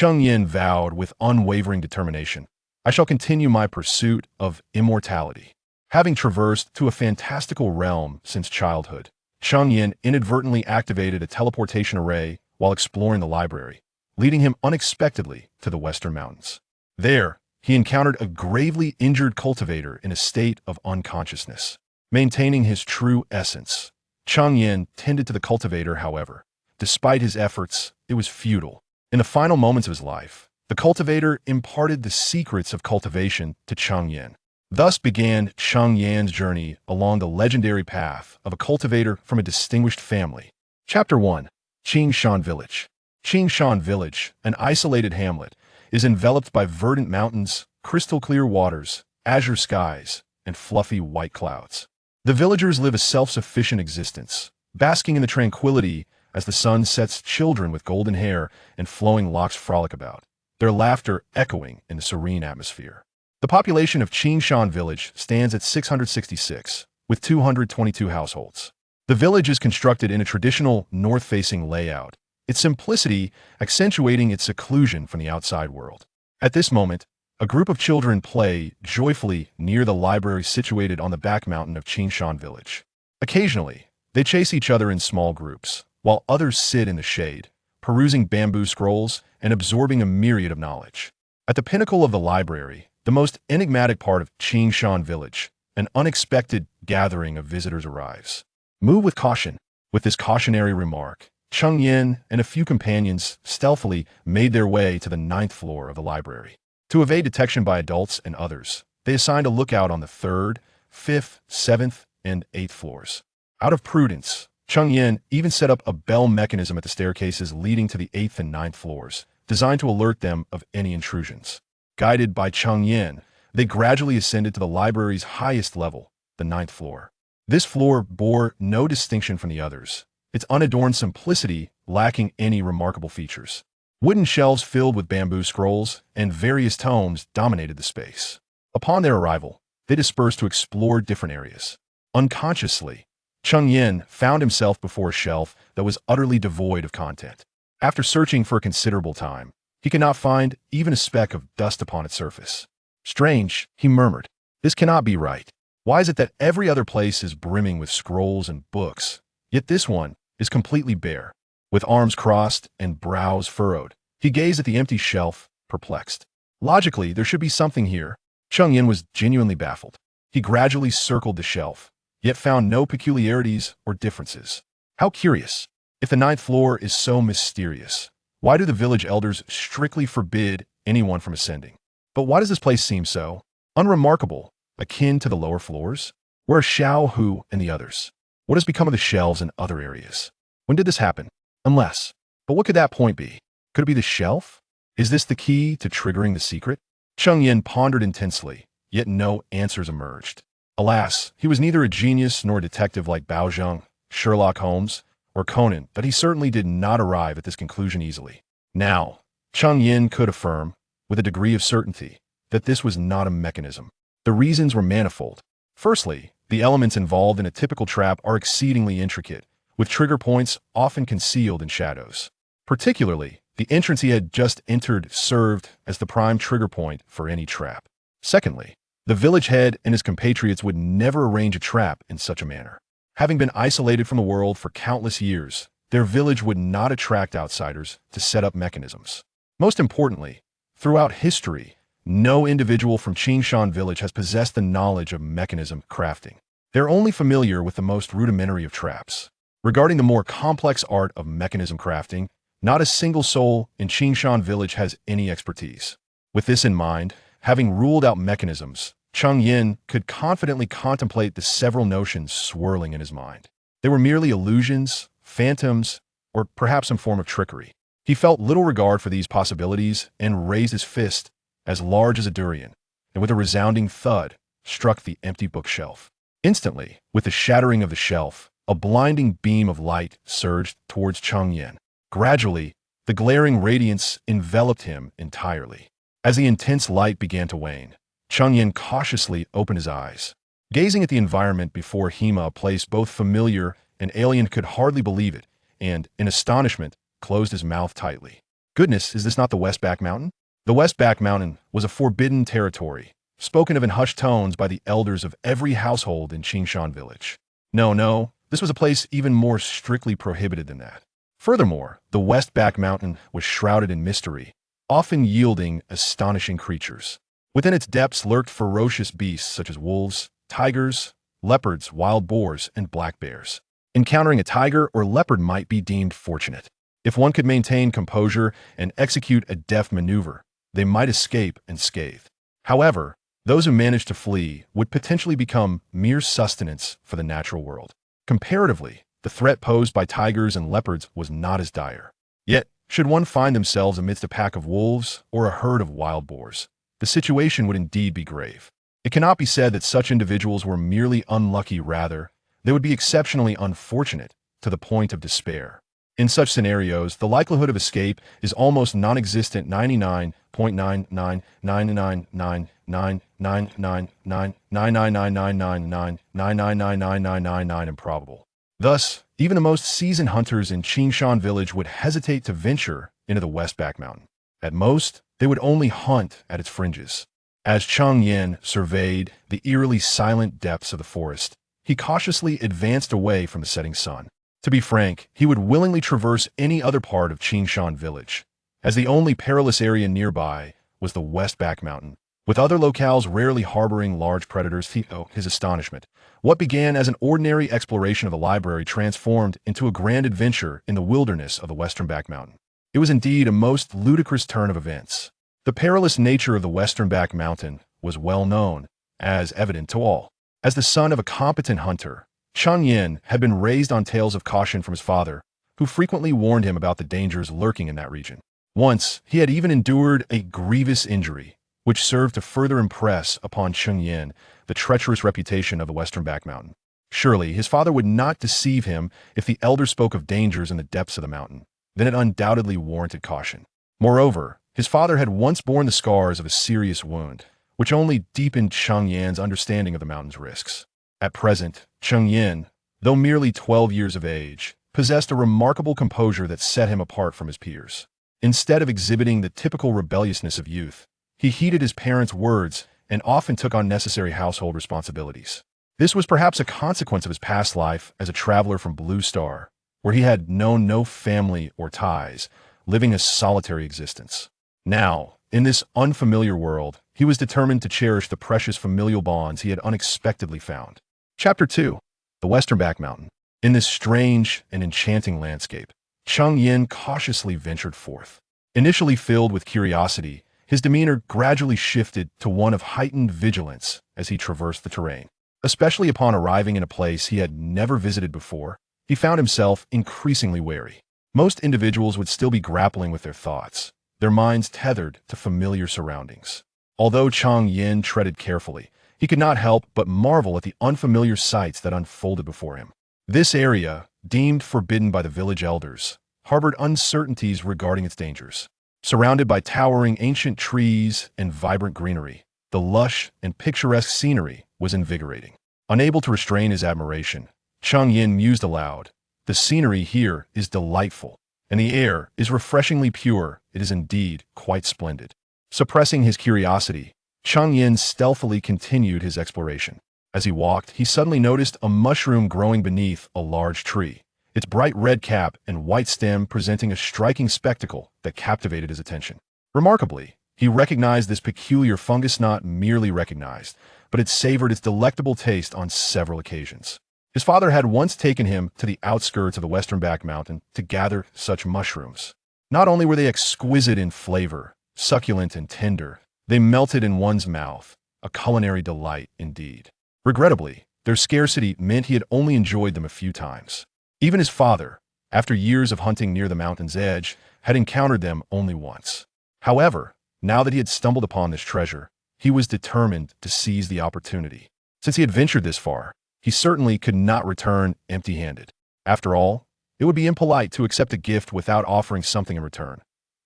Cheng Yan vowed with unwavering determination, "I shall continue my pursuit of immortality." Having traversed to a fantastical realm since childhood, Cheng Yan inadvertently activated a teleportation array while exploring the library, leading him unexpectedly to the Western Mountains. There, he encountered a gravely injured cultivator in a state of unconsciousness. Maintaining his true essence, Cheng Yan tended to the cultivator, however. Despite his efforts, it was futile. In the final moments of his life, the cultivator imparted the secrets of cultivation to Cheng Yan. Thus began Cheng Yan's journey along the legendary path of a cultivator from a distinguished family. Chapter 1. Cheng Yan Village. Cheng Yan Village, an isolated hamlet, is enveloped by verdant mountains, crystal-clear waters, azure skies, and fluffy white clouds. The villagers live a self-sufficient existence, basking in the tranquility as the sun sets. Children with golden hair and flowing locks frolic about, their laughter echoing in the serene atmosphere. The population of Cheng Yan Village stands at 666, with 222 households. The village is constructed in a traditional north-facing layout, its simplicity accentuating its seclusion from the outside world. At this moment, a group of children play joyfully near the library situated on the back mountain of Cheng Yan Village. Occasionally, they chase each other in small groups, while others sit in the shade, perusing bamboo scrolls and absorbing a myriad of knowledge. At the pinnacle of the library, the most enigmatic part of Cheng Yan Village, an unexpected gathering of visitors arrives. Move with caution. With this cautionary remark, Cheng Yan and a few companions stealthily made their way to the 9th floor of the library. To evade detection by adults and others, they assigned a lookout on the 3rd, 5th, 7th, and 8th floors. Out of prudence, Cheng Yan even set up a bell mechanism at the staircases leading to the 8th and 9th floors, designed to alert them of any intrusions. Guided by Cheng Yan, they gradually ascended to the library's highest level, the 9th floor. This floor bore no distinction from the others, its unadorned simplicity lacking any remarkable features. Wooden shelves filled with bamboo scrolls and various tomes dominated the space. Upon their arrival, they dispersed to explore different areas. Unconsciously, Cheng Yan found himself before a shelf that was utterly devoid of content. After searching for a considerable time, he could not find even a speck of dust upon its surface. "Strange," he murmured. "This cannot be right. Why is it that every other place is brimming with scrolls and books, yet this one is completely bare?" With arms crossed and brows furrowed, he gazed at the empty shelf, perplexed. Logically, there should be something here. Cheng Yan was genuinely baffled. He gradually circled the shelf, yet found no peculiarities or differences. How curious. If the 9th floor is so mysterious, why do the village elders strictly forbid anyone from ascending? But why does this place seem so unremarkable, akin to the lower floors? Where are Xiao Hu and the others? What has become of the shelves in other areas? When did this happen? But what could that point be? Could it be the shelf? Is this the key to triggering the secret? Cheng Yan pondered intensely, yet no answers emerged. Alas, he was neither a genius nor a detective like Bao Zheng, Sherlock Holmes, or Conan, but he certainly did not arrive at this conclusion easily. Now, Cheng Yan could affirm, with a degree of certainty, that this was not a mechanism. The reasons were manifold. Firstly, the elements involved in a typical trap are exceedingly intricate, with trigger points often concealed in shadows. Particularly, the entrance he had just entered served as the prime trigger point for any trap. Secondly, the village head and his compatriots would never arrange a trap in such a manner. Having been isolated from the world for countless years, their village would not attract outsiders to set up mechanisms. Most importantly, throughout history, no individual from Cheng Yan Village has possessed the knowledge of mechanism crafting. They're only familiar with the most rudimentary of traps. Regarding the more complex art of mechanism crafting, not a single soul in Cheng Yan Village has any expertise. With this in mind, having ruled out mechanisms, Cheng Yan could confidently contemplate the several notions swirling in his mind. They were merely illusions, phantoms, or perhaps some form of trickery. He felt little regard for these possibilities and raised his fist, as large as a durian, and with a resounding thud, struck the empty bookshelf. Instantly, with the shattering of the shelf, a blinding beam of light surged towards Cheng Yan. Gradually, the glaring radiance enveloped him entirely. As the intense light began to wane, Cheng Yan cautiously opened his eyes. Gazing at the environment before him, a place both familiar and alien, could hardly believe it, and, in astonishment, closed his mouth tightly. Goodness, is this not the Westback Mountain? The Westback Mountain was a forbidden territory, spoken of in hushed tones by the elders of every household in Qingshan village. No, no, this was a place even more strictly prohibited than that. Furthermore, the Westback Mountain was shrouded in mystery, often yielding astonishing creatures. Within its depths lurked ferocious beasts such as wolves, tigers, leopards, wild boars, and black bears. Encountering a tiger or leopard might be deemed fortunate. If one could maintain composure and execute a deft maneuver, they might escape unscathed. However, those who managed to flee would potentially become mere sustenance for the natural world. Comparatively, the threat posed by tigers and leopards was not as dire. Yet, should one find themselves amidst a pack of wolves or a herd of wild boars, the situation would indeed be grave. It cannot be said that such individuals were merely unlucky, rather, they would be exceptionally unfortunate to the point of despair. In such scenarios, the likelihood of escape is almost non-existent. 99.9999999999999999999 improbable. Thus, even the most seasoned hunters in Qingshan village would hesitate to venture into the Westback Mountain. At most, they would only hunt at its fringes. As Cheng Yan surveyed the eerily silent depths of the forest, he cautiously advanced away from the setting sun. To be frank, he would willingly traverse any other part of Qingshan village, as the only perilous area nearby was the Westback Mountain, with other locales rarely harboring large predators. His astonishment. What began as an ordinary exploration of the library transformed into a grand adventure in the wilderness of the Western Back Mountain. It was indeed a most ludicrous turn of events. The perilous nature of the Western Back Mountain was well known, as evident to all. As the son of a competent hunter, Cheng Yan had been raised on tales of caution from his father, who frequently warned him about the dangers lurking in that region. Once, he had even endured a grievous injury, which served to further impress upon Cheng Yan the treacherous reputation of the Western Back Mountain. Surely, his father would not deceive him if the elder spoke of dangers in the depths of the mountain. Then it undoubtedly warranted caution. Moreover, his father had once borne the scars of a serious wound, which only deepened Cheng Yan's understanding of the mountain's risks. At present, Cheng Yan, though merely 12 years of age, possessed a remarkable composure that set him apart from his peers. Instead of exhibiting the typical rebelliousness of youth, he heeded his parents' words and often took on necessary household responsibilities. This was perhaps a consequence of his past life as a traveler from Blue Star, where he had known no family or ties, living a solitary existence. Now, in this unfamiliar world, he was determined to cherish the precious familial bonds he had unexpectedly found. Chapter 2. The Western Back Mountain. In this strange and enchanting landscape, Cheng Yan cautiously ventured forth. Initially filled with curiosity, his demeanor gradually shifted to one of heightened vigilance as he traversed the terrain. Especially upon arriving in a place he had never visited before, he found himself increasingly wary. Most individuals would still be grappling with their thoughts, their minds tethered to familiar surroundings. Although Cheng Yan treaded carefully, he could not help but marvel at the unfamiliar sights that unfolded before him. This area, deemed forbidden by the village elders, harbored uncertainties regarding its dangers. Surrounded by towering ancient trees and vibrant greenery, the lush and picturesque scenery was invigorating. Unable to restrain his admiration, Cheng Yan mused aloud, "The scenery here is delightful, and the air is refreshingly pure. It is indeed quite splendid." Suppressing his curiosity, Cheng Yan stealthily continued his exploration. As he walked, he suddenly noticed a mushroom growing beneath a large tree, its bright red cap and white stem presenting a striking spectacle that captivated his attention. Remarkably, he recognized this peculiar fungus, not merely recognized, but it savored its delectable taste on several occasions. His father had once taken him to the outskirts of the Western Back Mountain to gather such mushrooms. Not only were they exquisite in flavor, succulent and tender, they melted in one's mouth, a culinary delight indeed. Regrettably, their scarcity meant he had only enjoyed them a few times. Even his father, after years of hunting near the mountain's edge, had encountered them only once. However, now that he had stumbled upon this treasure, he was determined to seize the opportunity. Since he had ventured this far, he certainly could not return empty-handed. After all, it would be impolite to accept a gift without offering something in return.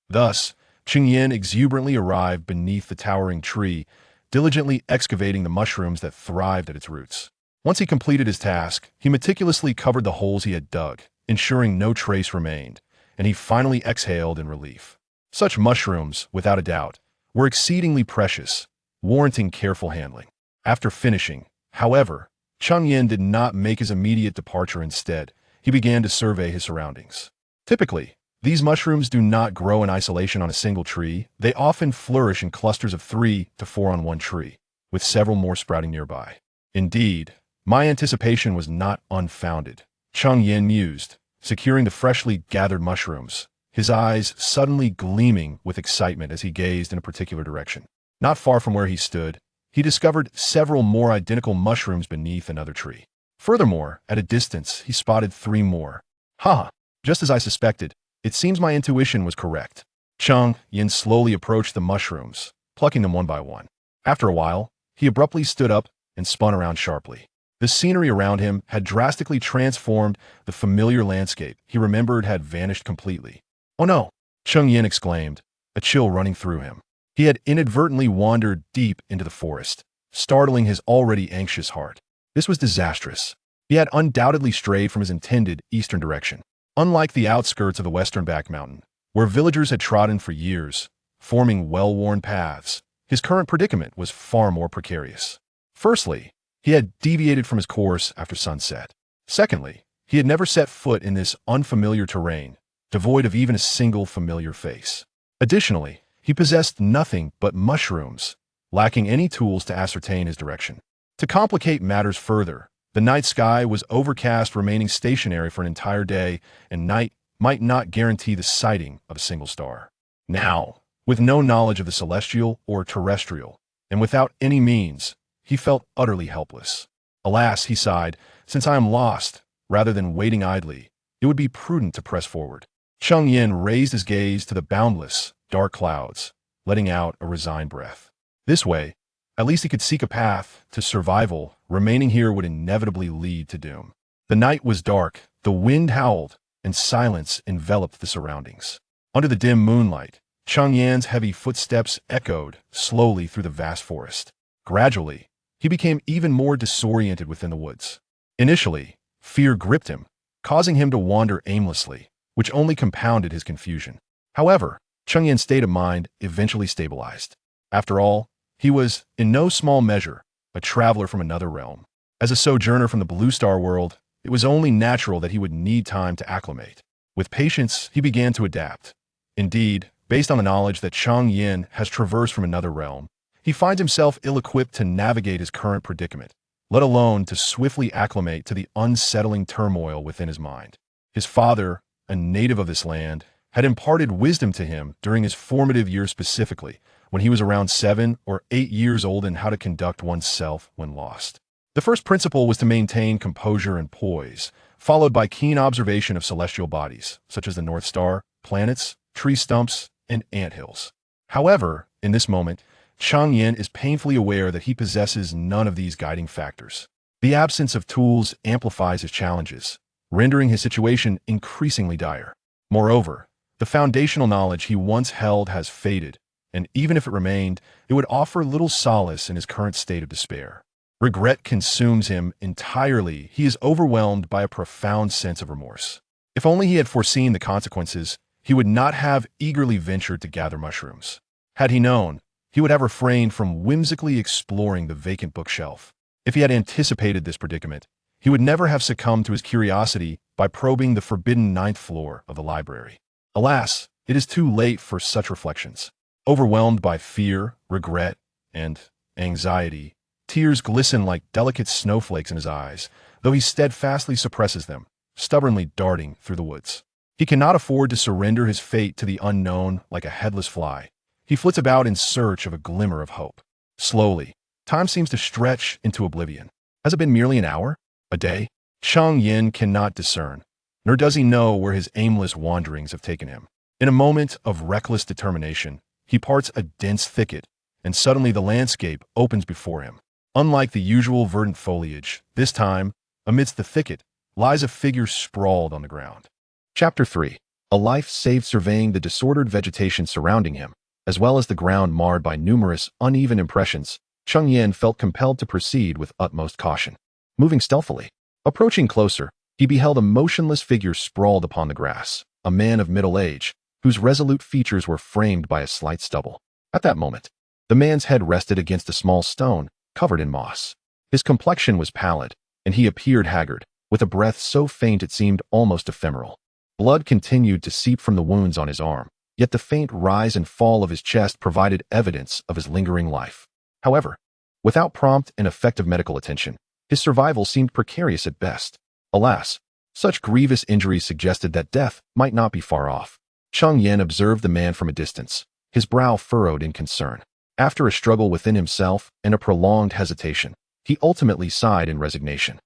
Thus, Cheng Yan exuberantly arrived beneath the towering tree, diligently excavating the mushrooms that thrived at its roots. Once he completed his task, he meticulously covered the holes he had dug, ensuring no trace remained, and he finally exhaled in relief. Such mushrooms, without a doubt, were exceedingly precious, warranting careful handling. After finishing, however, Cheng Yan did not make his immediate departure. Instead, he began to survey his surroundings. Typically, these mushrooms do not grow in isolation on a single tree. They often flourish in clusters of 3 to 4 on one tree, with several more sprouting nearby. Indeed, my anticipation was not unfounded. Cheng Yan mused, securing the freshly gathered mushrooms, his eyes suddenly gleaming with excitement as he gazed in a particular direction. Not far from where he stood, he discovered several more identical mushrooms beneath another tree. Furthermore, at a distance, he spotted 3 more. Ha! Just as I suspected, it seems my intuition was correct. Cheng Yan slowly approached the mushrooms, plucking them one by one. After a while, he abruptly stood up and spun around sharply. The scenery around him had drastically transformed. The familiar landscape he remembered had vanished completely. "Oh no!" Cheng Yan exclaimed, a chill running through him. He had inadvertently wandered deep into the forest, startling his already anxious heart. This was disastrous. He had undoubtedly strayed from his intended eastern direction. Unlike the outskirts of the western back mountain, where villagers had trodden for years, forming well-worn paths, his current predicament was far more precarious. Firstly, he had deviated from his course after sunset. Secondly, he had never set foot in this unfamiliar terrain, devoid of even a single familiar face. Additionally, he possessed nothing but mushrooms, lacking any tools to ascertain his direction. To complicate matters further, the night sky was overcast, remaining stationary for an entire day, and night might not guarantee the sighting of a single star. Now, with no knowledge of the celestial or terrestrial, and without any means, he felt utterly helpless. Alas, he sighed, since I am lost, rather than waiting idly, it would be prudent to press forward. Cheng Yan raised his gaze to the boundless, dark clouds, letting out a resigned breath. This way, at least he could seek a path to survival. Remaining here would inevitably lead to doom. The night was dark, the wind howled, and silence enveloped the surroundings. Under the dim moonlight, Cheng Yan's heavy footsteps echoed slowly through the vast forest. Gradually, he became even more disoriented within the woods. Initially, fear gripped him, causing him to wander aimlessly, which only compounded his confusion. However, Cheng Yan's state of mind eventually stabilized. After all, he was, in no small measure, a traveler from another realm. As a sojourner from the Blue Star world, it was only natural that he would need time to acclimate. With patience, he began to adapt. Indeed, based on the knowledge that Cheng Yan has traversed from another realm, he finds himself ill-equipped to navigate his current predicament, let alone to swiftly acclimate to the unsettling turmoil within his mind. His father, a native of this land, had imparted wisdom to him during his formative years, specifically when he was around 7 or 8 years old, in how to conduct oneself when lost. The first principle was to maintain composure and poise, followed by keen observation of celestial bodies, such as the North Star, planets, tree stumps, and anthills. However, in this moment, Cheng Yan is painfully aware that he possesses none of these guiding factors. The absence of tools amplifies his challenges, rendering his situation increasingly dire. Moreover, the foundational knowledge he once held has faded, and even if it remained, it would offer little solace in his current state of despair. Regret consumes him entirely. He is overwhelmed by a profound sense of remorse. If only he had foreseen the consequences, he would not have eagerly ventured to gather mushrooms. Had he known, he would have refrained from whimsically exploring the vacant bookshelf. If he had anticipated this predicament, he would never have succumbed to his curiosity by probing the forbidden 9th floor of the library. Alas, it is too late for such reflections. Overwhelmed by fear, regret, and anxiety, tears glisten like delicate snowflakes in his eyes, though he steadfastly suppresses them, stubbornly darting through the woods. He cannot afford to surrender his fate to the unknown like a headless fly. He flits about in search of a glimmer of hope. Slowly, time seems to stretch into oblivion. Has it been merely an hour? A day? Cheng Yan cannot discern, nor does he know where his aimless wanderings have taken him. In a moment of reckless determination, he parts a dense thicket, and suddenly the landscape opens before him. Unlike the usual verdant foliage, this time, amidst the thicket, lies a figure sprawled on the ground. Chapter 3. A life saved surveying the disordered vegetation surrounding him, as well as the ground marred by numerous uneven impressions, Cheng Yan felt compelled to proceed with utmost caution. Moving stealthily, approaching closer, he beheld a motionless figure sprawled upon the grass, a man of middle age, whose resolute features were framed by a slight stubble. At that moment, the man's head rested against a small stone covered in moss. His complexion was pallid, and he appeared haggard, with a breath so faint it seemed almost ephemeral. Blood continued to seep from the wounds on his arm, yet the faint rise and fall of his chest provided evidence of his lingering life. However, without prompt and effective medical attention, his survival seemed precarious at best. Alas, such grievous injuries suggested that death might not be far off. Cheng Yan observed the man from a distance, his brow furrowed in concern. After a struggle within himself and a prolonged hesitation, he ultimately sighed in resignation,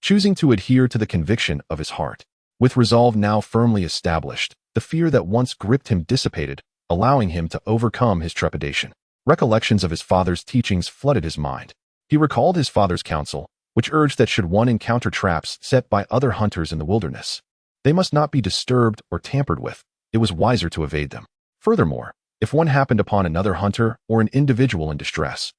choosing to adhere to the conviction of his heart. With resolve now firmly established, the fear that once gripped him dissipated, allowing him to overcome his trepidation. Recollections of his father's teachings flooded his mind. He recalled his father's counsel, which urged that should one encounter traps set by other hunters in the wilderness, they must not be disturbed or tampered with. It was wiser to evade them. Furthermore, if one happened upon another hunter or an individual in distress,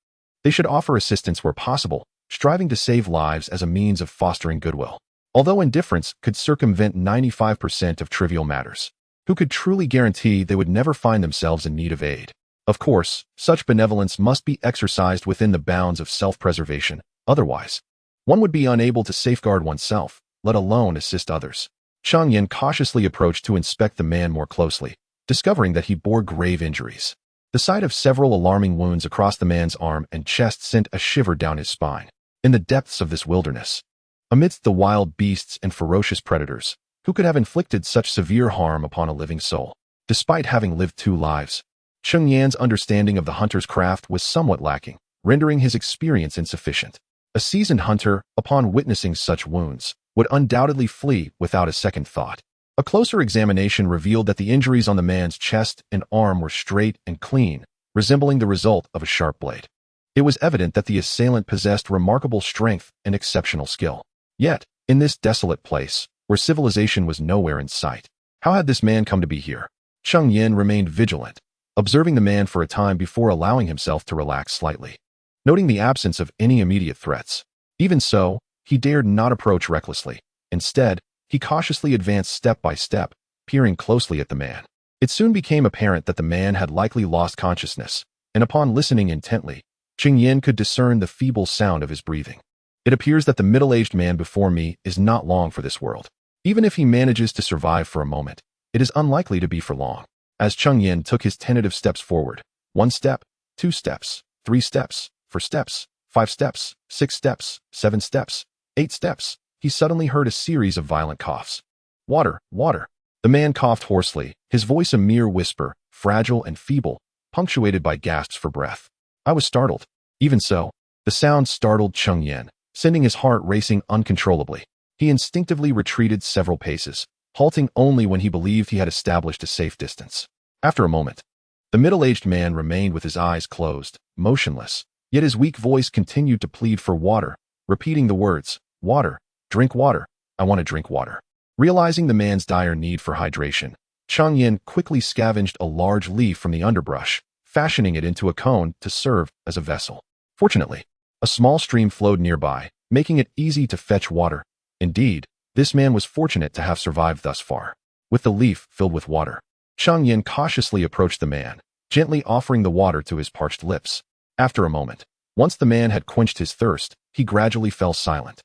they should offer assistance where possible, striving to save lives as a means of fostering goodwill. Although indifference could circumvent 95% of trivial matters, who could truly guarantee they would never find themselves in need of aid? Of course, such benevolence must be exercised within the bounds of self-preservation. Otherwise, one would be unable to safeguard oneself, let alone assist others. Cheng Yan cautiously approached to inspect the man more closely, discovering that he bore grave injuries. The sight of several alarming wounds across the man's arm and chest sent a shiver down his spine. In the depths of this wilderness, amidst the wild beasts and ferocious predators, who could have inflicted such severe harm upon a living soul? Despite having lived 2 lives, Cheng Yan's understanding of the hunter's craft was somewhat lacking, rendering his experience insufficient. A seasoned hunter, upon witnessing such wounds, would undoubtedly flee without a second thought. A closer examination revealed that the injuries on the man's chest and arm were straight and clean, resembling the result of a sharp blade. It was evident that the assailant possessed remarkable strength and exceptional skill. Yet, in this desolate place, where civilization was nowhere in sight, how had this man come to be here? Cheng Yan remained vigilant, observing the man for a time before allowing himself to relax slightly, noting the absence of any immediate threats. Even so, he dared not approach recklessly. Instead, he cautiously advanced step by step, peering closely at the man. It soon became apparent that the man had likely lost consciousness, and upon listening intently, Cheng Yan could discern the feeble sound of his breathing. It appears that the middle-aged man before me is not long for this world. Even if he manages to survive for a moment, it is unlikely to be for long. As Cheng Yan took his tentative steps forward, 1 step, 2 steps, 3 steps, 4 steps, 5 steps, 6 steps, 7 steps, 8 steps, he suddenly heard a series of violent coughs. Water, water. The man coughed hoarsely, his voice a mere whisper, fragile and feeble, punctuated by gasps for breath. I was startled. Even so, the sound startled Cheng Yan, sending his heart racing uncontrollably. He instinctively retreated several paces, halting only when he believed he had established a safe distance. After a moment, the middle-aged man remained with his eyes closed, motionless, yet his weak voice continued to plead for water, repeating the words, water, drink water, I want to drink water. Realizing the man's dire need for hydration, Cheng Yan quickly scavenged a large leaf from the underbrush, fashioning it into a cone to serve as a vessel. Fortunately, a small stream flowed nearby, making it easy to fetch water. Indeed, this man was fortunate to have survived thus far. With the leaf filled with water, Cheng Yan cautiously approached the man, gently offering the water to his parched lips. After a moment, once the man had quenched his thirst, he gradually fell silent,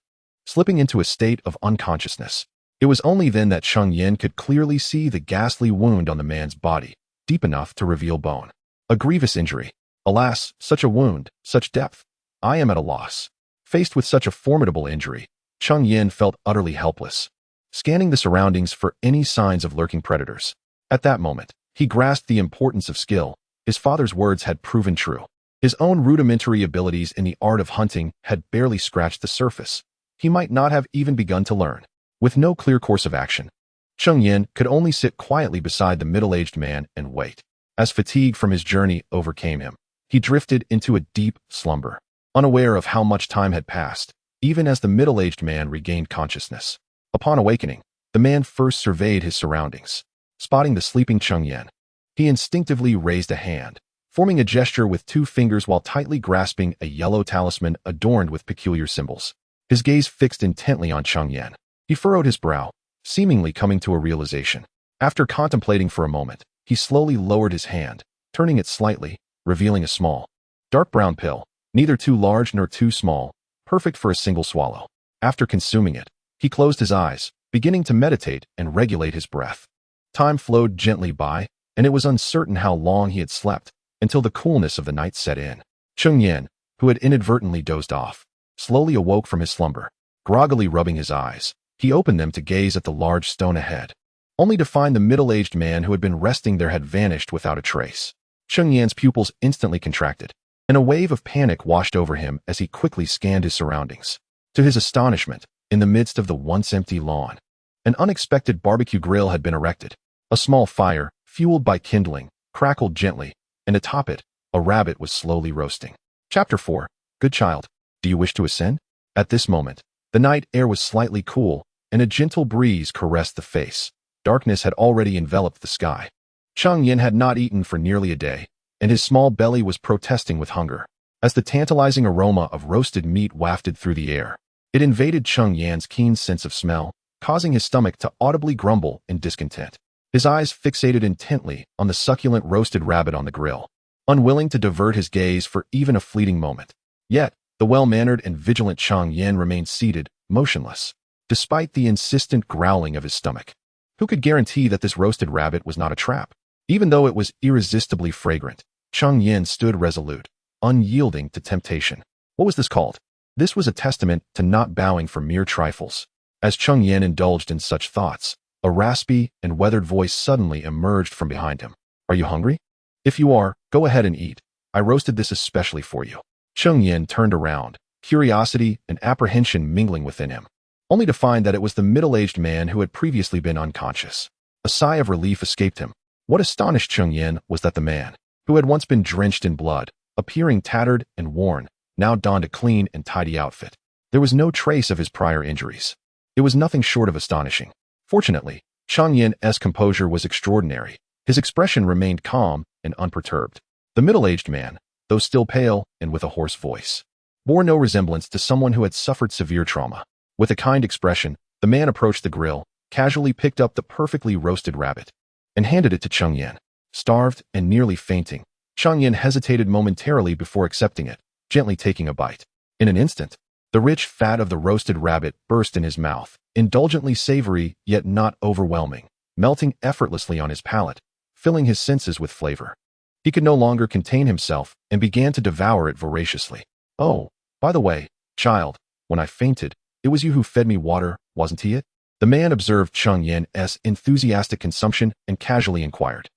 slipping into a state of unconsciousness. It was only then that Cheng Yan could clearly see the ghastly wound on the man's body, deep enough to reveal bone. A grievous injury. Alas, such a wound, such depth. I am at a loss. Faced with such a formidable injury, Cheng Yan felt utterly helpless, scanning the surroundings for any signs of lurking predators. At that moment, he grasped the importance of skill. His father's words had proven true. His own rudimentary abilities in the art of hunting had barely scratched the surface. He might not have even begun to learn. With no clear course of action, Cheng Yan could only sit quietly beside the middle-aged man and wait. As fatigue from his journey overcame him, he drifted into a deep slumber, unaware of how much time had passed, even as the middle-aged man regained consciousness. Upon awakening, the man first surveyed his surroundings. Spotting the sleeping Cheng Yan, he instinctively raised a hand, forming a gesture with 2 fingers while tightly grasping a yellow talisman adorned with peculiar symbols. His gaze fixed intently on Cheng Yan. He furrowed his brow, seemingly coming to a realization. After contemplating for a moment, He slowly lowered his hand, turning it slightly, revealing a small, dark brown pill, neither too large nor too small, perfect for a single swallow. After consuming it, he closed his eyes, beginning to meditate and regulate his breath. Time flowed gently by, and it was uncertain how long he had slept, until the coolness of the night set in. Cheng Yan, who had inadvertently dozed off, slowly awoke from his slumber. Groggily rubbing his eyes, he opened them to gaze at the large stone ahead, only to find the middle-aged man who had been resting there had vanished without a trace. Cheng Yan's pupils instantly contracted, and a wave of panic washed over him as he quickly scanned his surroundings. To his astonishment, in the midst of the once empty lawn, an unexpected barbecue grill had been erected. A small fire, fueled by kindling, crackled gently, and atop it, a rabbit was slowly roasting. Chapter 4. Good child, do you wish to ascend? At this moment, the night air was slightly cool, and a gentle breeze caressed the face. Darkness had already enveloped the sky. Cheng Yan had not eaten for nearly a day, and his small belly was protesting with hunger. As the tantalizing aroma of roasted meat wafted through the air, it invaded Cheng Yan's keen sense of smell, causing his stomach to audibly grumble in discontent. His eyes fixated intently on the succulent roasted rabbit on the grill, unwilling to divert his gaze for even a fleeting moment. Yet, the well-mannered and vigilant Cheng Yan remained seated, motionless, despite the insistent growling of his stomach. Who could guarantee that this roasted rabbit was not a trap? Even though it was irresistibly fragrant, Cheng Yan stood resolute, unyielding to temptation. What was this called? This was a testament to not bowing for mere trifles. As Cheng Yan indulged in such thoughts, a raspy and weathered voice suddenly emerged from behind him. Are you hungry? If you are, go ahead and eat. I roasted this especially for you. Cheng Yan turned around, curiosity and apprehension mingling within him, only to find that it was the middle-aged man who had previously been unconscious. A sigh of relief escaped him. What astonished Cheng Yan was that the man, who had once been drenched in blood, appearing tattered and worn, now donned a clean and tidy outfit. There was no trace of his prior injuries. It was nothing short of astonishing. Fortunately, Cheng Yan's composure was extraordinary. His expression remained calm and unperturbed. The middle-aged man, though still pale and with a hoarse voice, bore no resemblance to someone who had suffered severe trauma. With a kind expression, the man approached the grill, casually picked up the perfectly roasted rabbit, and handed it to Cheng Yan. Starved and nearly fainting, Cheng Yan hesitated momentarily before accepting it, gently taking a bite. In an instant, the rich fat of the roasted rabbit burst in his mouth, indulgently savory yet not overwhelming, melting effortlessly on his palate, filling his senses with flavor. He could no longer contain himself and began to devour it voraciously. Oh, by the way, child, when I fainted, it was you who fed me water, wasn't he it? The man observed Cheng Yan's enthusiastic consumption and casually inquired.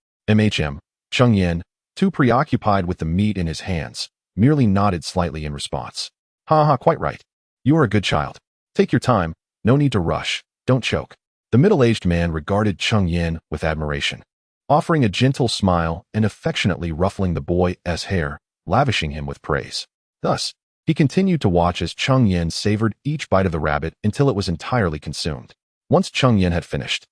Cheng Yan, too preoccupied with the meat in his hands, merely nodded slightly in response. Quite right. You are a good child. Take your time, no need to rush, don't choke. The middle-aged man regarded Cheng Yan with admiration, offering a gentle smile and affectionately ruffling the boy's hair, lavishing him with praise. Thus, he continued to watch as Cheng Yan savored each bite of the rabbit until it was entirely consumed. Once Cheng Yan had finished,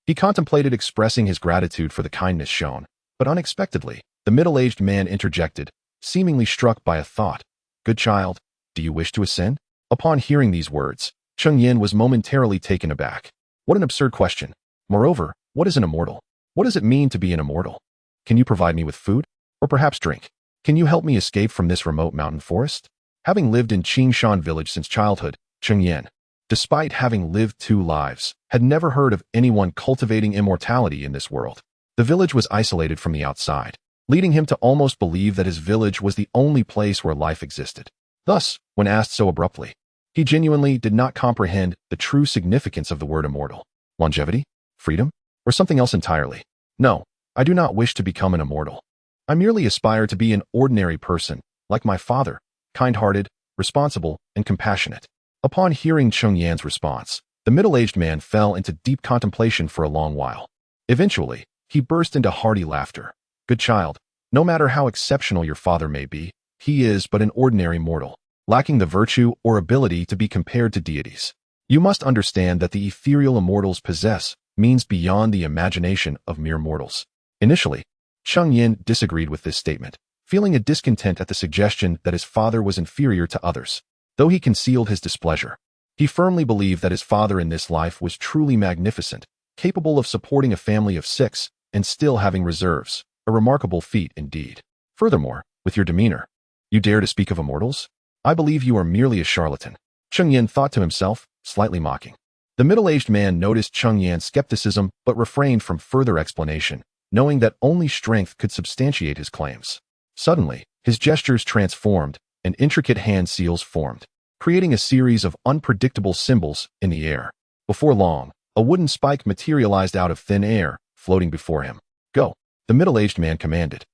he contemplated expressing his gratitude for the kindness shown, but unexpectedly, the middle-aged man interjected, seemingly struck by a thought. Good child, do you wish to ascend? Upon hearing these words, Cheng Yan was momentarily taken aback. What an absurd question. Moreover, what is an immortal? What does it mean to be an immortal? Can you provide me with food? Or perhaps drink? Can you help me escape from this remote mountain forest? Having lived in Qingshan village since childhood, Cheng Yan, despite having lived 2 lives, had never heard of anyone cultivating immortality in this world. The village was isolated from the outside, leading him to almost believe that his village was the only place where life existed. Thus, when asked so abruptly, he genuinely did not comprehend the true significance of the word immortal. Longevity? Freedom? Or something else entirely? No, I do not wish to become an immortal. I merely aspire to be an ordinary person, like my father, kind-hearted, responsible, and compassionate. Upon hearing Cheng Yan's response, the middle-aged man fell into deep contemplation for a long while. Eventually, he burst into hearty laughter. Good child, no matter how exceptional your father may be, he is but an ordinary mortal, lacking the virtue or ability to be compared to deities. You must understand that the ethereal immortals possess means beyond the imagination of mere mortals. Initially, Cheng Yan disagreed with this statement, feeling a discontent at the suggestion that his father was inferior to others. Though he concealed his displeasure, he firmly believed that his father in this life was truly magnificent, capable of supporting a family of 6, and still having reserves, a remarkable feat indeed. Furthermore, with your demeanor, you dare to speak of immortals? I believe you are merely a charlatan. Cheng Yan thought to himself, slightly mocking. The middle-aged man noticed Cheng Yan's skepticism but refrained from further explanation, knowing that only strength could substantiate his claims. Suddenly, his gestures transformed, and intricate hand seals formed, creating a series of unpredictable symbols in the air. Before long, a wooden spike materialized out of thin air, floating before him. Go, the middle-aged man commanded.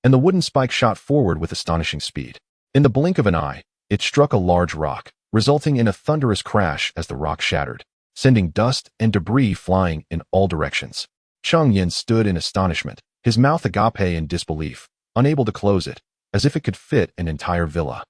And the wooden spike shot forward with astonishing speed. In the blink of an eye, it struck a large rock, resulting in a thunderous crash as the rock shattered, sending dust and debris flying in all directions. Cheng Yan stood in astonishment, his mouth agape in disbelief, unable to close it, as if it could fit an entire villa.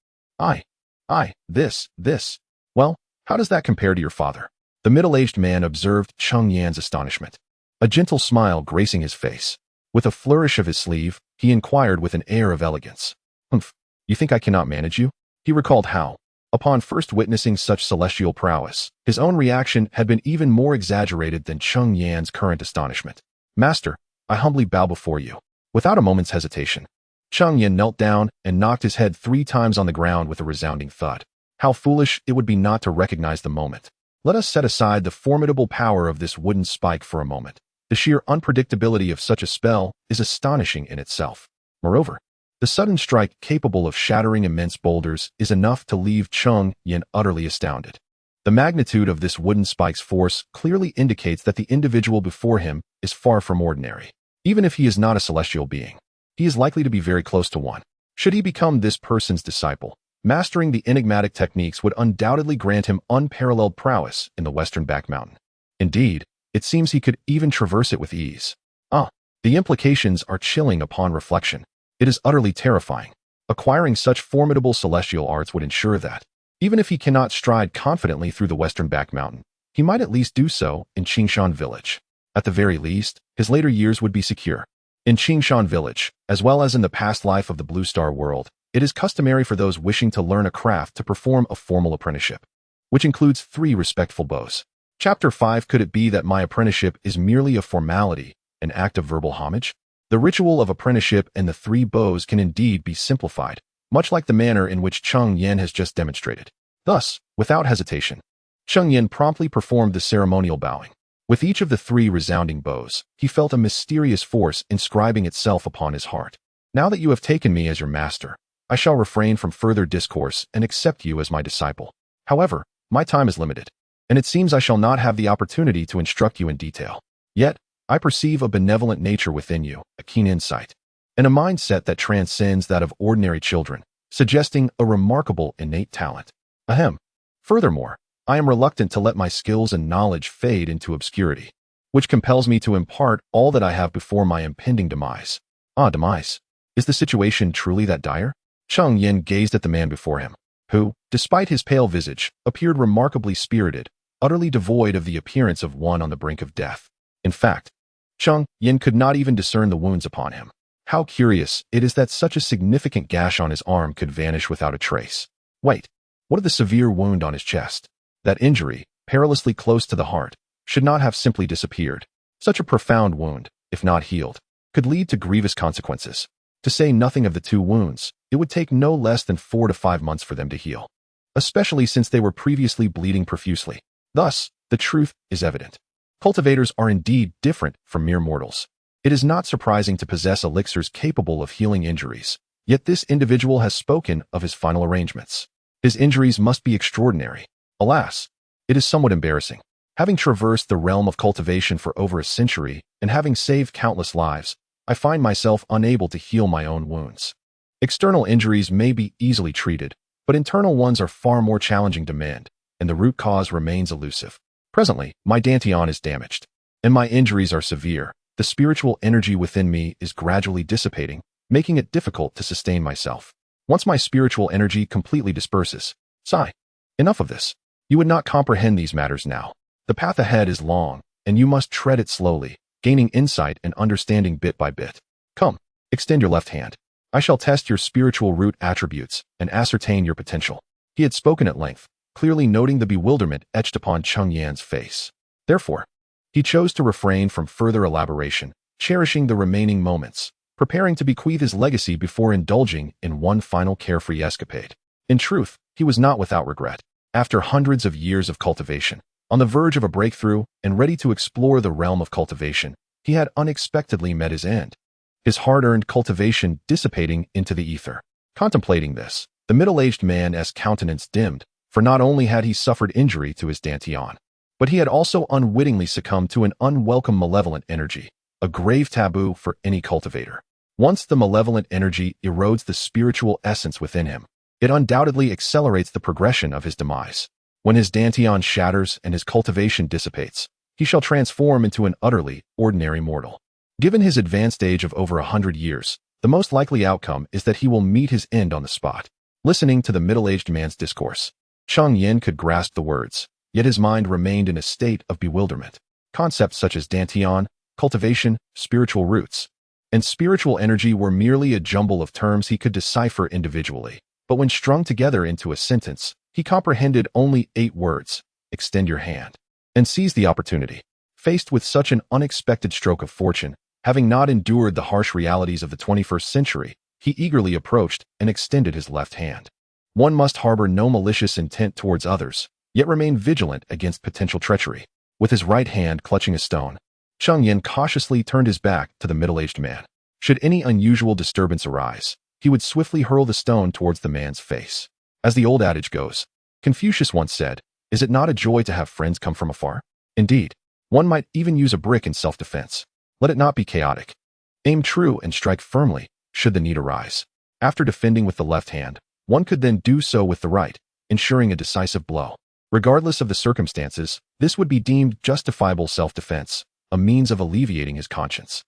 This. Well, how does that compare to your father? The middle-aged man observed Cheng Yan's astonishment, a gentle smile gracing his face. With a flourish of his sleeve, he inquired with an air of elegance. Humph, you think I cannot manage you? He recalled how, upon first witnessing such celestial prowess, his own reaction had been even more exaggerated than Cheng Yan's current astonishment. Master, I humbly bow before you. Without a moment's hesitation, Cheng Yan knelt down and knocked his head 3 times on the ground with a resounding thud. How foolish it would be not to recognize the moment. Let us set aside the formidable power of this wooden spike for a moment. The sheer unpredictability of such a spell is astonishing in itself. Moreover, the sudden strike capable of shattering immense boulders is enough to leave Cheng Yan utterly astounded. The magnitude of this wooden spike's force clearly indicates that the individual before him is far from ordinary. Even if he is not a celestial being, he is likely to be very close to one. Should he become this person's disciple, mastering the enigmatic techniques would undoubtedly grant him unparalleled prowess in the western back mountain. Indeed, it seems he could even traverse it with ease. The implications are chilling upon reflection. It is utterly terrifying. Acquiring such formidable celestial arts would ensure that, even if he cannot stride confidently through the western back mountain, he might at least do so in Qingshan village. At the very least, his later years would be secure. In Qingshan village, as well as in the past life of the Blue Star world, it is customary for those wishing to learn a craft to perform a formal apprenticeship, which includes 3 respectful bows. Chapter 5. Could it be that my apprenticeship is merely a formality, an act of verbal homage? The ritual of apprenticeship and the 3 bows can indeed be simplified, much like the manner in which Cheng Yan has just demonstrated. Thus, without hesitation, Cheng Yan promptly performed the ceremonial bowing. With each of the 3 resounding bows, he felt a mysterious force inscribing itself upon his heart. Now that you have taken me as your master, I shall refrain from further discourse and accept you as my disciple. However, my time is limited, and it seems I shall not have the opportunity to instruct you in detail. Yet, I perceive a benevolent nature within you, a keen insight, and a mindset that transcends that of ordinary children, suggesting a remarkable innate talent. Ahem. Furthermore, I am reluctant to let my skills and knowledge fade into obscurity, which compels me to impart all that I have before my impending demise. Demise. Is the situation truly that dire? Cheng Yan gazed at the man before him, who, despite his pale visage, appeared remarkably spirited, utterly devoid of the appearance of one on the brink of death. In fact, Cheng Yan could not even discern the wounds upon him. How curious it is that such a significant gash on his arm could vanish without a trace. Wait, what of the severe wound on his chest? That injury, perilously close to the heart, should not have simply disappeared. Such a profound wound, if not healed, could lead to grievous consequences. To say nothing of the 2 wounds, it would take no less than 4 to 5 months for them to heal, especially since they were previously bleeding profusely. Thus, the truth is evident. Cultivators are indeed different from mere mortals. It is not surprising to possess elixirs capable of healing injuries, yet this individual has spoken of his final arrangements. His injuries must be extraordinary. Alas, it is somewhat embarrassing. Having traversed the realm of cultivation for over a century and having saved countless lives, I find myself unable to heal my own wounds. External injuries may be easily treated, but internal ones are far more challenging to mend, and the root cause remains elusive. Presently, my dantian is damaged, and my injuries are severe. The spiritual energy within me is gradually dissipating, making it difficult to sustain myself. Once my spiritual energy completely disperses, sigh. Enough of this. You would not comprehend these matters now. The path ahead is long, and you must tread it slowly, gaining insight and understanding bit by bit. Come, extend your left hand. I shall test your spiritual root attributes and ascertain your potential. He had spoken at length, clearly noting the bewilderment etched upon Cheng Yan's face. Therefore, he chose to refrain from further elaboration, cherishing the remaining moments, preparing to bequeath his legacy before indulging in one final carefree escapade. In truth, he was not without regret. After hundreds of years of cultivation, on the verge of a breakthrough and ready to explore the realm of cultivation, he had unexpectedly met his end. His hard-earned cultivation dissipating into the ether. Contemplating this, the middle-aged man's countenance dimmed, for not only had he suffered injury to his dantian, but he had also unwittingly succumbed to an unwelcome malevolent energy, a grave taboo for any cultivator. Once the malevolent energy erodes the spiritual essence within him, it undoubtedly accelerates the progression of his demise. When his dantian shatters and his cultivation dissipates, he shall transform into an utterly ordinary mortal. Given his advanced age of over 100 years, the most likely outcome is that he will meet his end on the spot. Listening to the middle-aged man's discourse, Cheng Yan could grasp the words, yet his mind remained in a state of bewilderment. Concepts such as dantian, cultivation, spiritual roots, and spiritual energy were merely a jumble of terms he could decipher individually. But when strung together into a sentence, he comprehended only 8 words: extend your hand, and seize the opportunity. Faced with such an unexpected stroke of fortune, having not endured the harsh realities of the 21st century, he eagerly approached and extended his left hand. One must harbor no malicious intent towards others, yet remain vigilant against potential treachery. With his right hand clutching a stone, Cheng Yan cautiously turned his back to the middle-aged man. Should any unusual disturbance arise, he would swiftly hurl the stone towards the man's face. As the old adage goes, Confucius once said, "Is it not a joy to have friends come from afar?" Indeed, one might even use a brick in self-defense. Let it not be chaotic. Aim true and strike firmly, should the need arise. After defending with the left hand, one could then do so with the right, ensuring a decisive blow. Regardless of the circumstances, this would be deemed justifiable self-defense, a means of alleviating his conscience.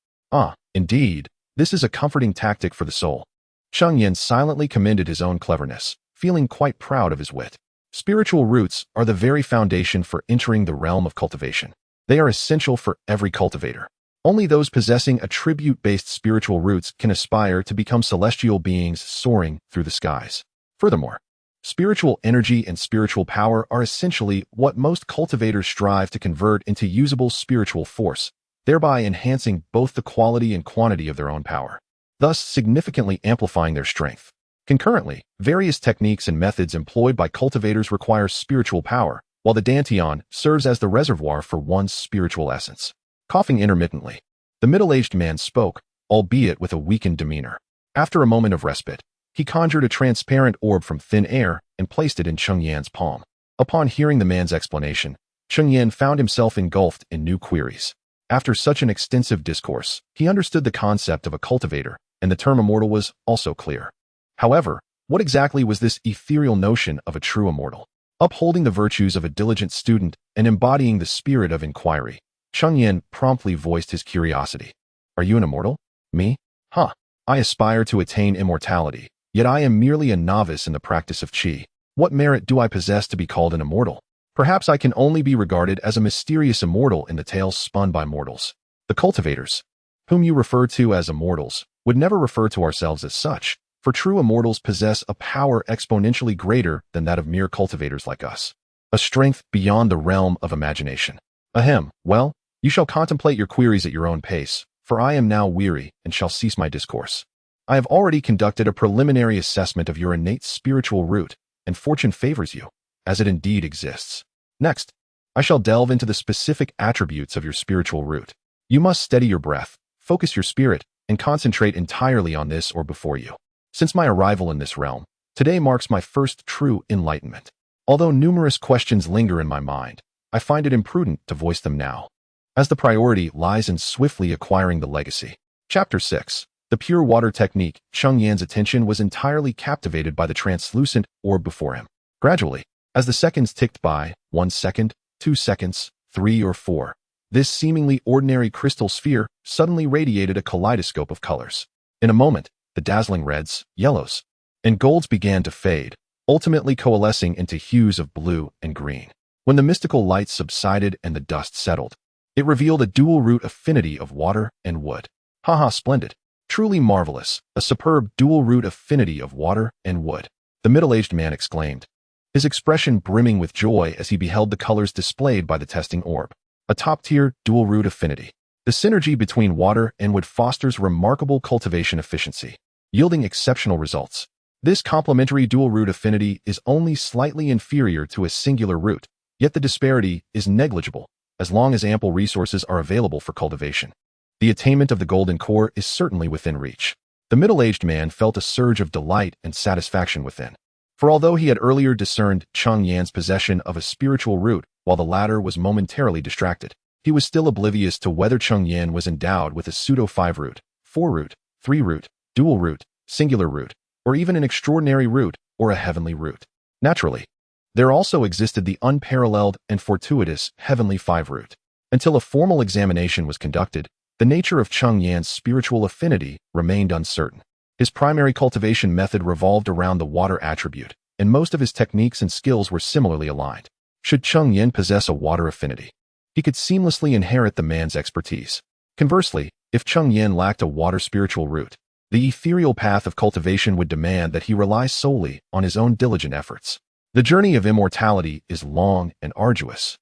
Indeed, this is a comforting tactic for the soul. Cheng Yan silently commended his own cleverness, feeling quite proud of his wit. Spiritual roots are the very foundation for entering the realm of cultivation. They are essential for every cultivator. Only those possessing attribute-based spiritual roots can aspire to become celestial beings soaring through the skies. Furthermore, spiritual energy and spiritual power are essentially what most cultivators strive to convert into usable spiritual force, thereby enhancing both the quality and quantity of their own power, thus significantly amplifying their strength. Concurrently, various techniques and methods employed by cultivators require spiritual power, while the dantian serves as the reservoir for one's spiritual essence. Coughing intermittently, the middle-aged man spoke, albeit with a weakened demeanor. After a moment of respite, he conjured a transparent orb from thin air and placed it in Cheng Yan's palm. Upon hearing the man's explanation, Cheng Yan found himself engulfed in new queries. After such an extensive discourse, he understood the concept of a cultivator, and the term immortal was also clear. However, what exactly was this ethereal notion of a true immortal? Upholding the virtues of a diligent student and embodying the spirit of inquiry, Cheng Yan promptly voiced his curiosity. "Are you an immortal?" "Me? I aspire to attain immortality, yet I am merely a novice in the practice of qi. What merit do I possess to be called an immortal? Perhaps I can only be regarded as a mysterious immortal in the tales spun by mortals. The cultivators, whom you refer to as immortals, would never refer to ourselves as such, for true immortals possess a power exponentially greater than that of mere cultivators like us, a strength beyond the realm of imagination." Well, you shall contemplate your queries at your own pace, for I am now weary and shall cease my discourse. I have already conducted a preliminary assessment of your innate spiritual root, and fortune favors you, as it indeed exists. Next, I shall delve into the specific attributes of your spiritual root. You must steady your breath, focus your spirit, and concentrate entirely on this or before you. Since my arrival in this realm, today marks my first true enlightenment. Although numerous questions linger in my mind, I find it imprudent to voice them now, as the priority lies in swiftly acquiring the legacy. Chapter 6. The Pure Water Technique. Cheng Yan's attention was entirely captivated by the translucent orb before him. Gradually, as the seconds ticked by, 1 second, 2 seconds, 3 or 4, this seemingly ordinary crystal sphere suddenly radiated a kaleidoscope of colors. In a moment, the dazzling reds, yellows, and golds began to fade, ultimately coalescing into hues of blue and green. When the mystical light subsided and the dust settled, it revealed a dual root affinity of water and wood. Splendid. Truly marvelous, a superb dual root affinity of water and wood, the middle-aged man exclaimed, his expression brimming with joy as he beheld the colors displayed by the testing orb. A top-tier dual root affinity. The synergy between water and wood fosters remarkable cultivation efficiency, yielding exceptional results. This complementary dual root affinity is only slightly inferior to a singular root, yet the disparity is negligible as long as ample resources are available for cultivation. The attainment of the golden core is certainly within reach. The middle-aged man felt a surge of delight and satisfaction within. For although he had earlier discerned Cheng Yan's possession of a spiritual root while the latter was momentarily distracted, he was still oblivious to whether Cheng Yan was endowed with a pseudo-5 root, 4 root, 3 root, dual root, singular root, or even an extraordinary root or a heavenly root. Naturally, there also existed the unparalleled and fortuitous heavenly 5 root. Until a formal examination was conducted, the nature of Cheng Yan's spiritual affinity remained uncertain. His primary cultivation method revolved around the water attribute, and most of his techniques and skills were similarly aligned. Should Cheng Yan possess a water affinity, he could seamlessly inherit the man's expertise. Conversely, if Cheng Yan lacked a water spiritual root, the ethereal path of cultivation would demand that he rely solely on his own diligent efforts. The journey of immortality is long and arduous,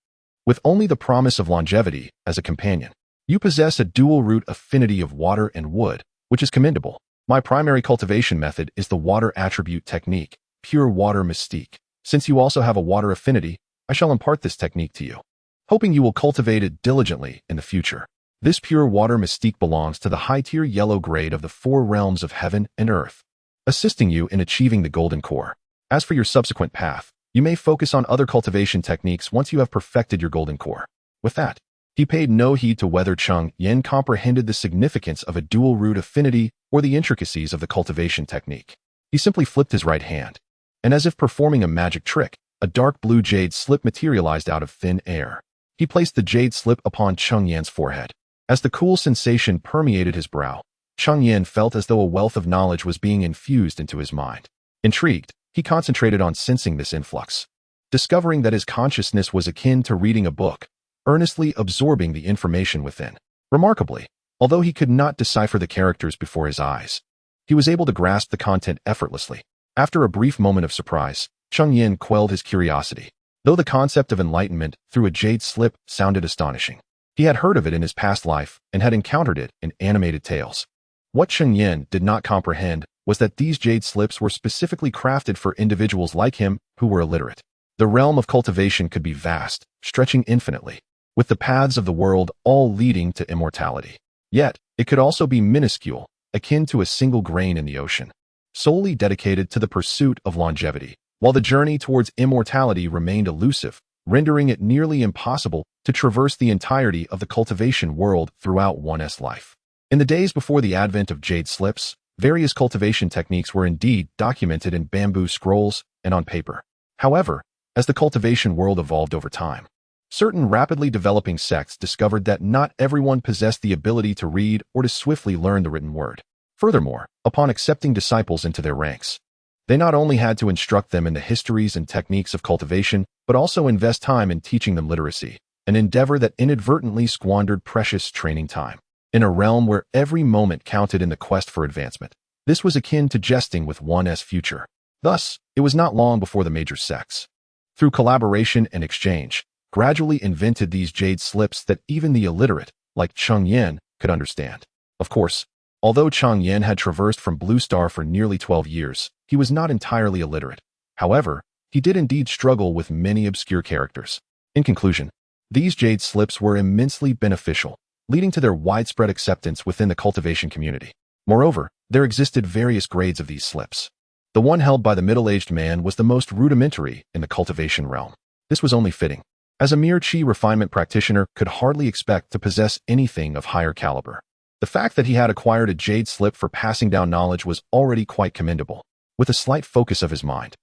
with only the promise of longevity as a companion. You possess a dual root affinity of water and wood, which is commendable. My primary cultivation method is the water attribute technique, pure water mystique. Since you also have a water affinity, I shall impart this technique to you, hoping you will cultivate it diligently in the future. This pure water mystique belongs to the high-tier yellow grade of the 4 realms of heaven and earth, assisting you in achieving the golden core. As for your subsequent path, you may focus on other cultivation techniques once you have perfected your golden core. With that, he paid no heed to whether Cheng Yan comprehended the significance of a dual root affinity or the intricacies of the cultivation technique. He simply flipped his right hand, and as if performing a magic trick, a dark blue jade slip materialized out of thin air. He placed the jade slip upon Cheng Yan's forehead. As the cool sensation permeated his brow, Cheng Yan felt as though a wealth of knowledge was being infused into his mind. Intrigued, he concentrated on sensing this influx, discovering that his consciousness was akin to reading a book, earnestly absorbing the information within. Remarkably, although he could not decipher the characters before his eyes, he was able to grasp the content effortlessly. After a brief moment of surprise, Cheng Yan quelled his curiosity, though the concept of enlightenment through a jade slip sounded astonishing. He had heard of it in his past life and had encountered it in animated tales. What Cheng Yan did not comprehend was that these jade slips were specifically crafted for individuals like him who were illiterate. The realm of cultivation could be vast, stretching infinitely, with the paths of the world all leading to immortality. Yet, it could also be minuscule, akin to a single grain in the ocean, solely dedicated to the pursuit of longevity, while the journey towards immortality remained elusive, rendering it nearly impossible to traverse the entirety of the cultivation world throughout one's life. In the days before the advent of jade slips, various cultivation techniques were indeed documented in bamboo scrolls and on paper. However, as the cultivation world evolved over time, certain rapidly developing sects discovered that not everyone possessed the ability to read or to swiftly learn the written word. Furthermore, upon accepting disciples into their ranks, they not only had to instruct them in the histories and techniques of cultivation, but also invest time in teaching them literacy, an endeavor that inadvertently squandered precious training time. In a realm where every moment counted in the quest for advancement, this was akin to jesting with one's future. Thus, it was not long before the major sects, through collaboration and exchange, gradually invented these jade slips that even the illiterate, like Cheng Yan, could understand. Of course, although Cheng Yan had traversed from Blue Star for nearly 12 years, he was not entirely illiterate. However, he did indeed struggle with many obscure characters. In conclusion, these jade slips were immensely beneficial, leading to their widespread acceptance within the cultivation community. Moreover, there existed various grades of these slips. The one held by the middle-aged man was the most rudimentary in the cultivation realm. This was only fitting, as a mere chi refinement practitioner could hardly expect to possess anything of higher caliber. The fact that he had acquired a jade slip for passing down knowledge was already quite commendable. With a slight focus of his mind,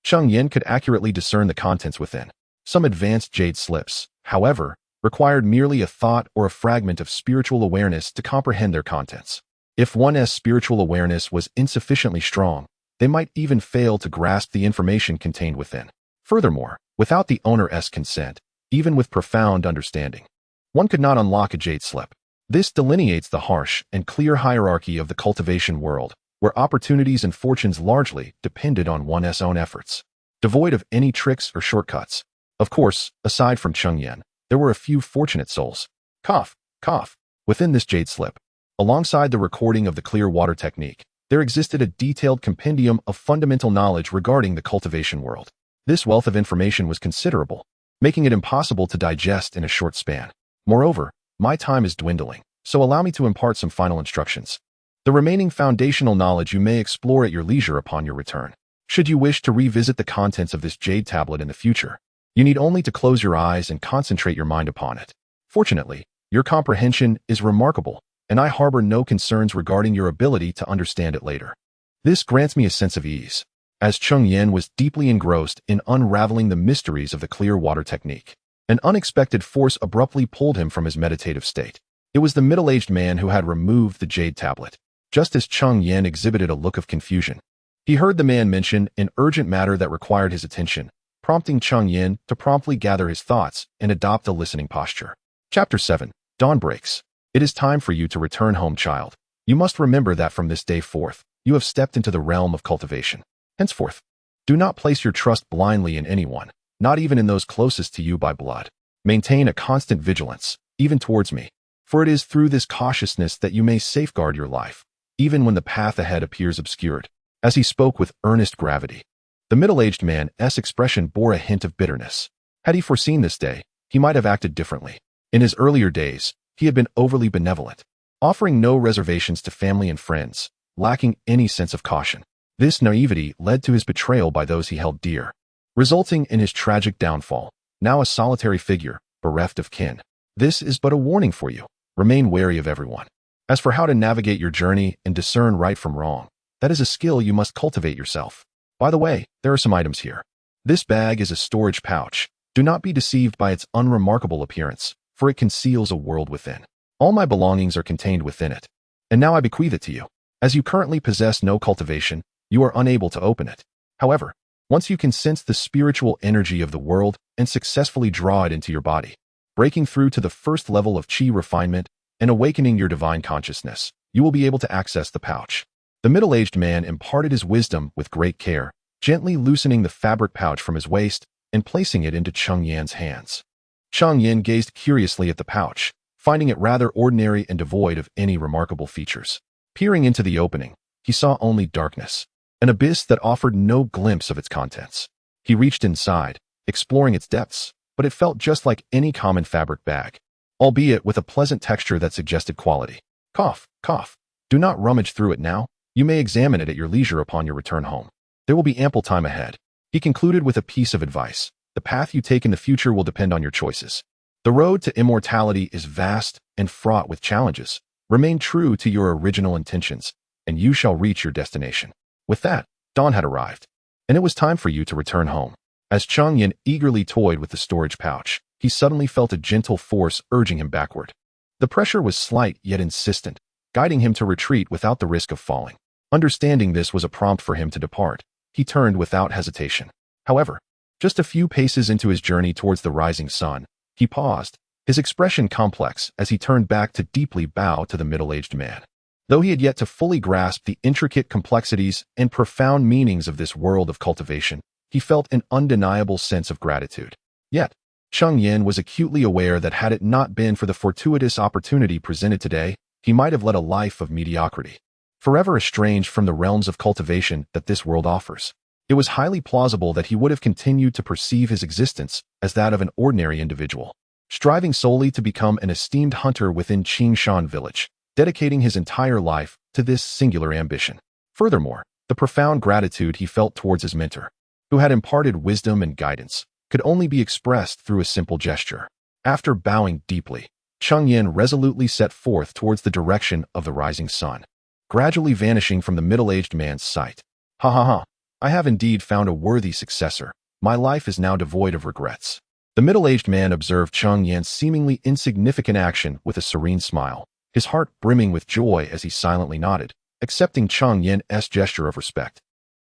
Cheng Yan could accurately discern the contents within. Some advanced jade slips, however, required merely a thought or a fragment of spiritual awareness to comprehend their contents. If one's spiritual awareness was insufficiently strong, they might even fail to grasp the information contained within. Furthermore, without the owner's consent, even with profound understanding, one could not unlock a jade slip. This delineates the harsh and clear hierarchy of the cultivation world, where opportunities and fortunes largely depended on one's own efforts, devoid of any tricks or shortcuts. Of course, aside from Cheng Yan, there were a few fortunate souls. Cough, cough. Within this jade slip, alongside the recording of the clear water technique, there existed a detailed compendium of fundamental knowledge regarding the cultivation world. This wealth of information was considerable, making it impossible to digest in a short span. Moreover, my time is dwindling, so allow me to impart some final instructions. The remaining foundational knowledge you may explore at your leisure upon your return. Should you wish to revisit the contents of this jade tablet in the future, you need only to close your eyes and concentrate your mind upon it. Fortunately, your comprehension is remarkable, and I harbor no concerns regarding your ability to understand it later. This grants me a sense of ease, as Cheng Yan was deeply engrossed in unraveling the mysteries of the clear water technique. An unexpected force abruptly pulled him from his meditative state. It was the middle-aged man who had removed the jade tablet. Just as Cheng Yan exhibited a look of confusion, he heard the man mention an urgent matter that required his attention, prompting Cheng Yan to promptly gather his thoughts and adopt a listening posture. Chapter 7. Dawn breaks. It is time for you to return home, child. You must remember that from this day forth, you have stepped into the realm of cultivation. Henceforth, do not place your trust blindly in anyone, not even in those closest to you by blood. Maintain a constant vigilance, even towards me, for it is through this cautiousness that you may safeguard your life, even when the path ahead appears obscured. As he spoke with earnest gravity, the middle-aged man's expression bore a hint of bitterness. Had he foreseen this day, he might have acted differently. In his earlier days, he had been overly benevolent, offering no reservations to family and friends, lacking any sense of caution. This naivety led to his betrayal by those he held dear, resulting in his tragic downfall, now a solitary figure, bereft of kin. This is but a warning for you. Remain wary of everyone. As for how to navigate your journey and discern right from wrong, that is a skill you must cultivate yourself. By the way, there are some items here. This bag is a storage pouch. Do not be deceived by its unremarkable appearance, for it conceals a world within. All my belongings are contained within it, and now I bequeath it to you. As you currently possess no cultivation, you are unable to open it. However, once you can sense the spiritual energy of the world and successfully draw it into your body, breaking through to the first level of chi refinement and awakening your divine consciousness, you will be able to access the pouch. The middle-aged man imparted his wisdom with great care, gently loosening the fabric pouch from his waist and placing it into Cheng Yan's hands. Cheng Yan gazed curiously at the pouch, finding it rather ordinary and devoid of any remarkable features. Peering into the opening, he saw only darkness, an abyss that offered no glimpse of its contents. He reached inside, exploring its depths, but it felt just like any common fabric bag, albeit with a pleasant texture that suggested quality. Cough, cough. Do not rummage through it now. You may examine it at your leisure upon your return home. There will be ample time ahead. He concluded with a piece of advice. The path you take in the future will depend on your choices. The road to immortality is vast and fraught with challenges. Remain true to your original intentions, and you shall reach your destination. With that, dawn had arrived, and it was time for you to return home. As Cheng Yan eagerly toyed with the storage pouch, he suddenly felt a gentle force urging him backward. The pressure was slight yet insistent, guiding him to retreat without the risk of falling. Understanding this was a prompt for him to depart. He turned without hesitation. However, just a few paces into his journey towards the rising sun, he paused, his expression complex as he turned back to deeply bow to the middle-aged man. Though he had yet to fully grasp the intricate complexities and profound meanings of this world of cultivation, he felt an undeniable sense of gratitude. Yet, Cheng Yan was acutely aware that had it not been for the fortuitous opportunity presented today, he might have led a life of mediocrity, forever estranged from the realms of cultivation that this world offers. It was highly plausible that he would have continued to perceive his existence as that of an ordinary individual, striving solely to become an esteemed hunter within Qingshan village, dedicating his entire life to this singular ambition. Furthermore, the profound gratitude he felt towards his mentor, who had imparted wisdom and guidance, could only be expressed through a simple gesture. After bowing deeply, Cheng Yan resolutely set forth towards the direction of the rising sun, gradually vanishing from the middle-aged man's sight. Ha ha ha. I have indeed found a worthy successor. My life is now devoid of regrets. The middle-aged man observed Cheng Yan's seemingly insignificant action with a serene smile, his heart brimming with joy as he silently nodded, accepting Cheng Yan's gesture of respect.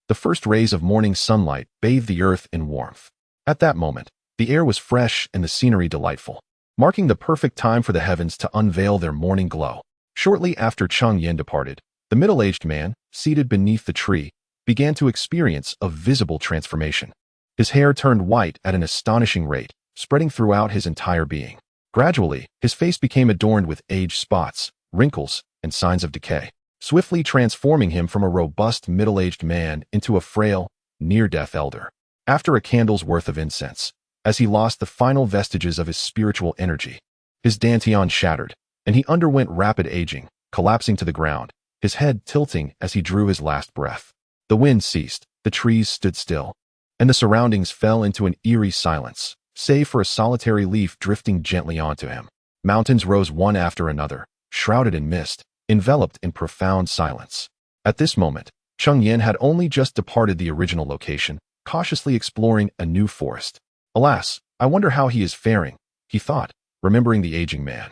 The first rays of morning sunlight bathed the earth in warmth. At that moment, the air was fresh and the scenery delightful, marking the perfect time for the heavens to unveil their morning glow. Shortly after Cheng Yan departed, the middle-aged man, seated beneath the tree, began to experience a visible transformation. His hair turned white at an astonishing rate, spreading throughout his entire being. Gradually, his face became adorned with age spots, wrinkles, and signs of decay, swiftly transforming him from a robust middle-aged man into a frail, near-death elder. After a candle's worth of incense, as he lost the final vestiges of his spiritual energy, his dantian shattered, and he underwent rapid aging, collapsing to the ground, his head tilting as he drew his last breath. The wind ceased, the trees stood still, and the surroundings fell into an eerie silence, save for a solitary leaf drifting gently onto him. Mountains rose one after another, shrouded in mist, enveloped in profound silence. At this moment, Cheng Yan had only just departed the original location, cautiously exploring a new forest. Alas, I wonder how he is faring, he thought, remembering the aging man.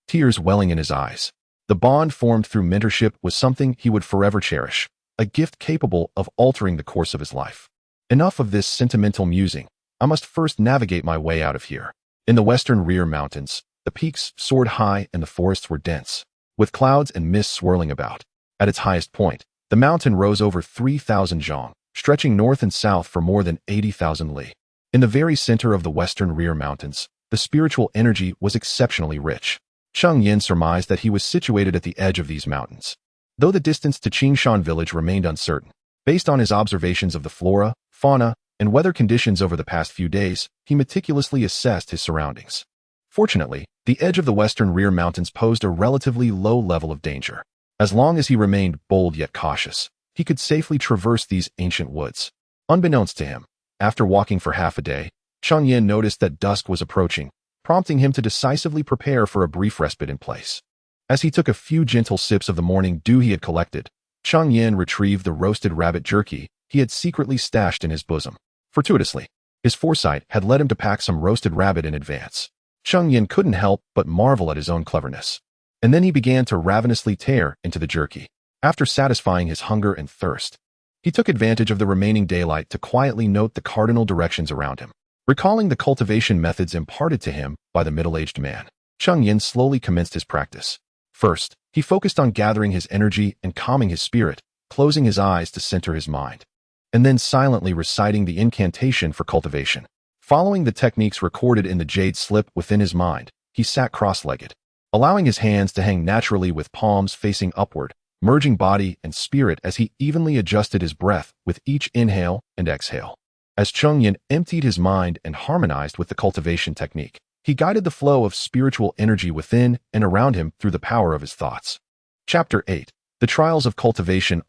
Tears welling in his eyes. The bond formed through mentorship was something he would forever cherish, a gift capable of altering the course of his life. Enough of this sentimental musing. I must first navigate my way out of here. In the western rear mountains, the peaks soared high and the forests were dense, with clouds and mist swirling about. At its highest point, the mountain rose over 3,000 zhang, stretching north and south for more than 80,000 li. In the very center of the western rear mountains, the spiritual energy was exceptionally rich. Cheng Yan surmised that he was situated at the edge of these mountains, though the distance to Qingshan village remained uncertain. Based on his observations of the flora, fauna, and weather conditions over the past few days, he meticulously assessed his surroundings. Fortunately, the edge of the western rear mountains posed a relatively low level of danger. As long as he remained bold yet cautious, he could safely traverse these ancient woods. Unbeknownst to him, after walking for half a day, Cheng Yan noticed that dusk was approaching, prompting him to decisively prepare for a brief respite in place. As he took a few gentle sips of the morning dew he had collected, Cheng Yan retrieved the roasted rabbit jerky he had secretly stashed in his bosom. Fortuitously, his foresight had led him to pack some roasted rabbit in advance. Cheng Yan couldn't help but marvel at his own cleverness. And then he began to ravenously tear into the jerky. After satisfying his hunger and thirst, he took advantage of the remaining daylight to quietly note the cardinal directions around him. Recalling the cultivation methods imparted to him by the middle-aged man, Cheng Yan slowly commenced his practice. First, he focused on gathering his energy and calming his spirit, closing his eyes to center his mind, and then silently reciting the incantation for cultivation. Following the techniques recorded in the jade slip within his mind, he sat cross-legged, allowing his hands to hang naturally with palms facing upward, merging body and spirit as he evenly adjusted his breath with each inhale and exhale. As Cheng Yan emptied his mind and harmonized with the cultivation technique, he guided the flow of spiritual energy within and around him through the power of his thoughts. Chapter 8. The Trials of Cultivation.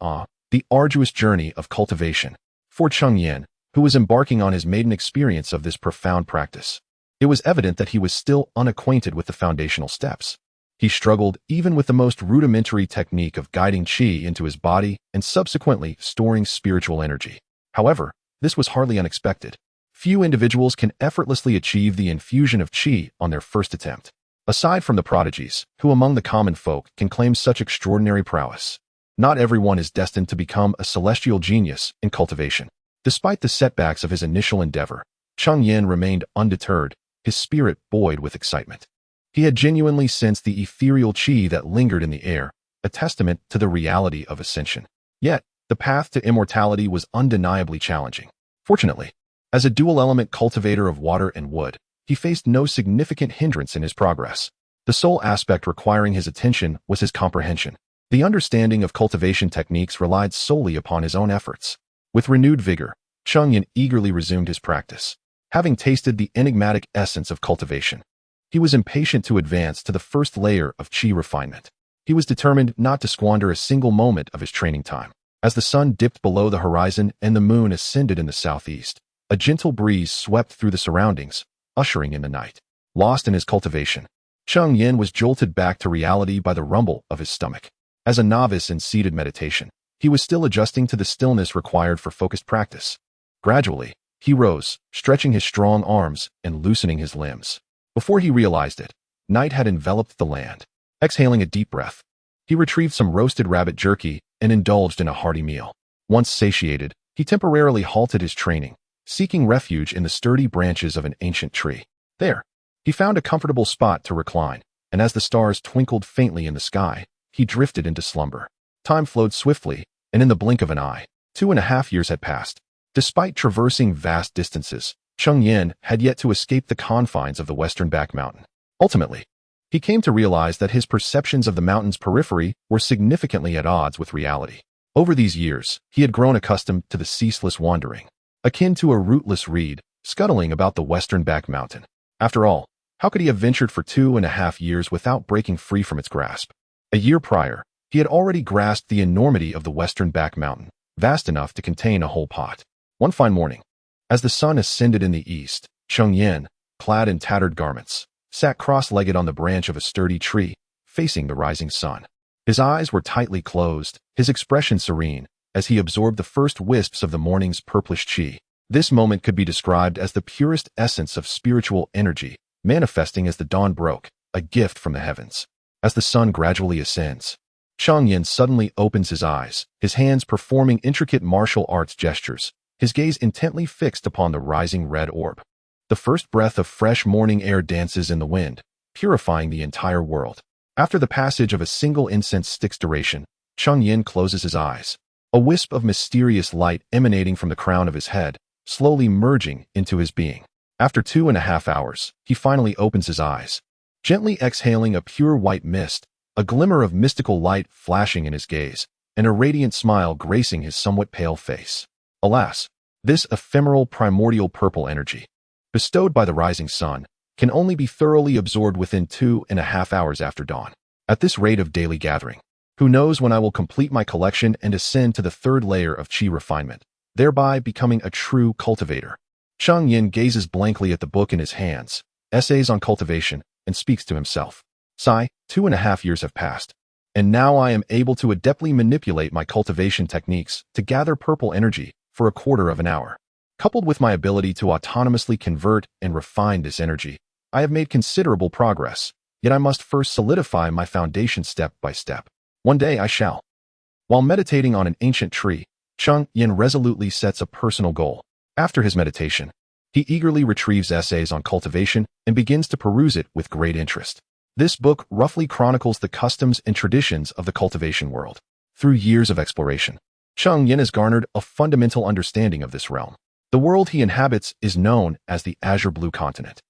The arduous journey of cultivation. For Cheng Yan, who was embarking on his maiden experience of this profound practice, it was evident that he was still unacquainted with the foundational steps. He struggled even with the most rudimentary technique of guiding qi into his body and subsequently storing spiritual energy. However, this was hardly unexpected. Few individuals can effortlessly achieve the infusion of qi on their first attempt. Aside from the prodigies, who among the common folk can claim such extraordinary prowess, not everyone is destined to become a celestial genius in cultivation. Despite the setbacks of his initial endeavor, Cheng Yan remained undeterred, his spirit buoyed with excitement. He had genuinely sensed the ethereal qi that lingered in the air, a testament to the reality of ascension. Yet, the path to immortality was undeniably challenging. Fortunately, as a dual-element cultivator of water and wood, he faced no significant hindrance in his progress. The sole aspect requiring his attention was his comprehension. The understanding of cultivation techniques relied solely upon his own efforts. With renewed vigor, Cheng Yan eagerly resumed his practice. Having tasted the enigmatic essence of cultivation, he was impatient to advance to the first layer of qi refinement. He was determined not to squander a single moment of his training time. As the sun dipped below the horizon and the moon ascended in the southeast, a gentle breeze swept through the surroundings, ushering in the night. Lost in his cultivation, Cheng Yan was jolted back to reality by the rumble of his stomach. As a novice in seated meditation, he was still adjusting to the stillness required for focused practice. Gradually, he rose, stretching his strong arms and loosening his limbs. Before he realized it, night had enveloped the land. Exhaling a deep breath, he retrieved some roasted rabbit jerky and indulged in a hearty meal. Once satiated, he temporarily halted his training, seeking refuge in the sturdy branches of an ancient tree. There, he found a comfortable spot to recline, and as the stars twinkled faintly in the sky, he drifted into slumber. Time flowed swiftly, and in the blink of an eye, 2.5 years had passed. Despite traversing vast distances, Cheng Yan had yet to escape the confines of the western back mountain. Ultimately, he came to realize that his perceptions of the mountain's periphery were significantly at odds with reality. Over these years, he had grown accustomed to the ceaseless wandering, akin to a rootless reed scuttling about the western back mountain. After all, how could he have ventured for 2.5 years without breaking free from its grasp? A year prior, he had already grasped the enormity of the western back mountain, vast enough to contain a whole pot. One fine morning, as the sun ascended in the east, Cheng Yan, clad in tattered garments, sat cross-legged on the branch of a sturdy tree, facing the rising sun. His eyes were tightly closed, his expression serene, as he absorbed the first wisps of the morning's purplish chi. This moment could be described as the purest essence of spiritual energy, manifesting as the dawn broke, a gift from the heavens. As the sun gradually ascends, Cheng Yan suddenly opens his eyes, his hands performing intricate martial arts gestures, his gaze intently fixed upon the rising red orb. The first breath of fresh morning air dances in the wind, purifying the entire world. After the passage of a single incense stick's duration, Cheng Yan closes his eyes, a wisp of mysterious light emanating from the crown of his head, slowly merging into his being. After 2.5 hours, he finally opens his eyes, gently exhaling a pure white mist, a glimmer of mystical light flashing in his gaze, and a radiant smile gracing his somewhat pale face. Alas, this ephemeral primordial purple energy, bestowed by the rising sun, can only be thoroughly absorbed within 2.5 hours after dawn. At this rate of daily gathering, who knows when I will complete my collection and ascend to the third layer of chi refinement, thereby becoming a true cultivator. Cheng Yan gazes blankly at the book in his hands, Essays on Cultivation, and speaks to himself. Sigh, 2.5 years have passed, and now I am able to adeptly manipulate my cultivation techniques to gather purple energy for a quarter of an hour. Coupled with my ability to autonomously convert and refine this energy, I have made considerable progress, yet I must first solidify my foundation step by step. One day I shall. While meditating on an ancient tree, Cheng Yan resolutely sets a personal goal. After his meditation, he eagerly retrieves Essays on Cultivation and begins to peruse it with great interest. This book roughly chronicles the customs and traditions of the cultivation world. Through years of exploration, Cheng Yan has garnered a fundamental understanding of this realm. The world he inhabits is known as the Azure Blue Continent,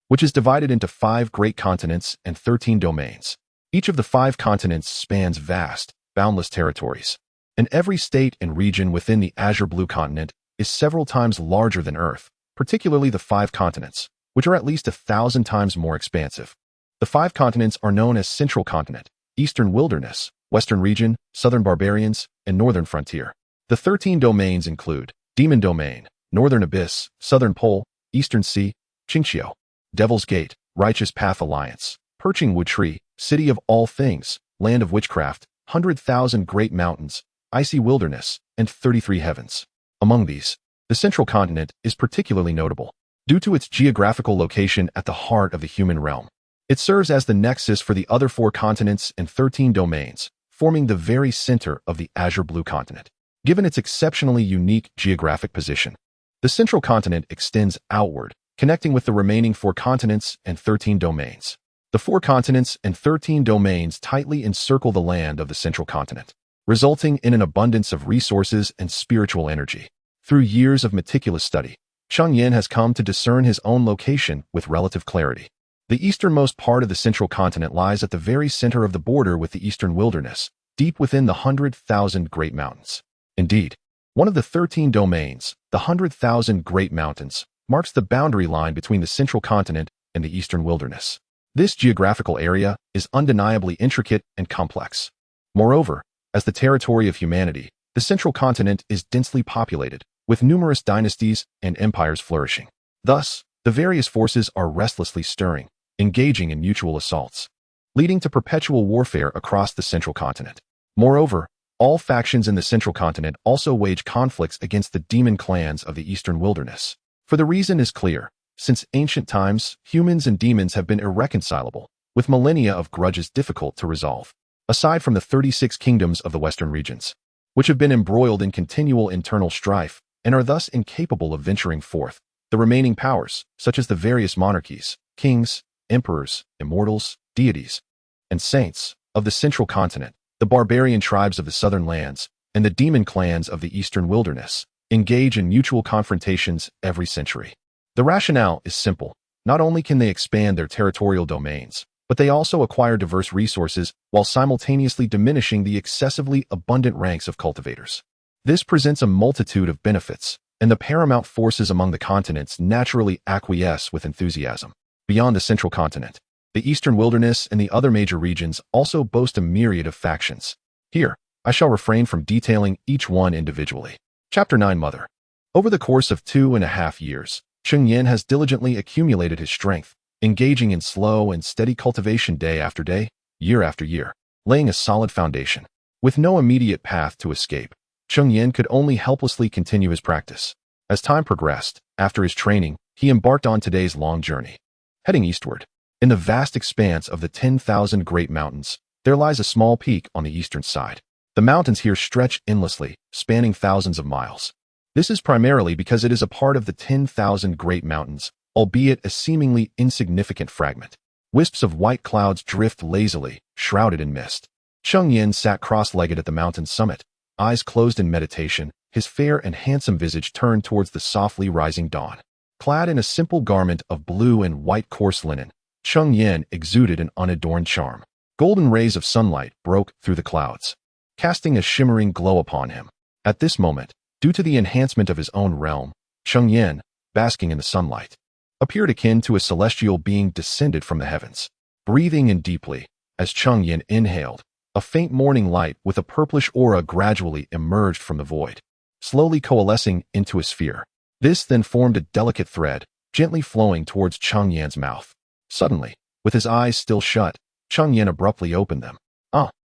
which is divided into 5 great continents and 13 domains. Each of the 5 continents spans vast, boundless territories, and every state and region within the Azure Blue Continent is several times larger than Earth, particularly the 5 continents, which are at least 1,000 times more expansive. The 5 continents are known as Central Continent, Eastern Wilderness, Western Region, Southern Barbarians, and Northern Frontier. The 13 domains include Demon Domain, Northern Abyss, Southern Pole, Eastern Sea, Qingqiu, Devil's Gate, Righteous Path Alliance, Perching Wood Tree, City of All Things, Land of Witchcraft, 100,000 Great Mountains, Icy Wilderness, and 33 Heavens. Among these, the Central Continent is particularly notable, due to its geographical location at the heart of the human realm. It serves as the nexus for the other 4 continents and 13 domains, forming the very center of the Azure Blue Continent. Given its exceptionally unique geographic position, the Central Continent extends outward, connecting with the remaining 4 continents and 13 domains. The 4 continents and 13 domains tightly encircle the land of the Central Continent, resulting in an abundance of resources and spiritual energy. Through years of meticulous study, Cheng Yan has come to discern his own location with relative clarity. The easternmost part of the Central Continent lies at the very center of the border with the Eastern Wilderness, deep within the 100,000 Great Mountains. Indeed, one of the 13 domains, the 100,000 Great Mountains, marks the boundary line between the Central Continent and the Eastern Wilderness. This geographical area is undeniably intricate and complex. Moreover, as the territory of humanity, the Central Continent is densely populated, with numerous dynasties and empires flourishing. Thus, the various forces are restlessly stirring, engaging in mutual assaults, leading to perpetual warfare across the Central Continent. Moreover, all factions in the Central Continent also wage conflicts against the demon clans of the Eastern Wilderness. For the reason is clear. Since ancient times, humans and demons have been irreconcilable, with millennia of grudges difficult to resolve. Aside from the 36 kingdoms of the Western regions, which have been embroiled in continual internal strife and are thus incapable of venturing forth, the remaining powers, such as the various monarchies, kings, emperors, immortals, deities, and saints of the Central Continent, the barbarian tribes of the southern lands, and the demon clans of the Eastern Wilderness, engage in mutual confrontations every century. The rationale is simple. Not only can they expand their territorial domains, but they also acquire diverse resources while simultaneously diminishing the excessively abundant ranks of cultivators. This presents a multitude of benefits, and the paramount forces among the continents naturally acquiesce with enthusiasm. Beyond the central continent, the eastern wilderness and the other major regions also boast a myriad of factions. Here, I shall refrain from detailing each one individually. Chapter 9 Mother. Over the course of 2.5 years, Cheng Yan has diligently accumulated his strength, engaging in slow and steady cultivation day after day, year after year, laying a solid foundation. With no immediate path to escape, Cheng Yan could only helplessly continue his practice. As time progressed, after his training, he embarked on today's long journey. Heading eastward, in the vast expanse of the 10,000 Great Mountains, there lies a small peak on the eastern side. The mountains here stretch endlessly, spanning thousands of miles. This is primarily because it is a part of the 10,000 Great Mountains, albeit a seemingly insignificant fragment. Wisps of white clouds drift lazily, shrouded in mist. Cheng Yan sat cross-legged at the mountain's summit, eyes closed in meditation, his fair and handsome visage turned towards the softly rising dawn. Clad in a simple garment of blue and white coarse linen, Cheng Yan exuded an unadorned charm. Golden rays of sunlight broke through the clouds, casting a shimmering glow upon him. At this moment, due to the enhancement of his own realm, Cheng Yan, basking in the sunlight, appeared akin to a celestial being descended from the heavens. Breathing in deeply, as Cheng Yan inhaled, a faint morning light with a purplish aura gradually emerged from the void, slowly coalescing into a sphere. This then formed a delicate thread, gently flowing towards Cheng Yan's mouth. Suddenly, with his eyes still shut, Cheng Yan abruptly opened them.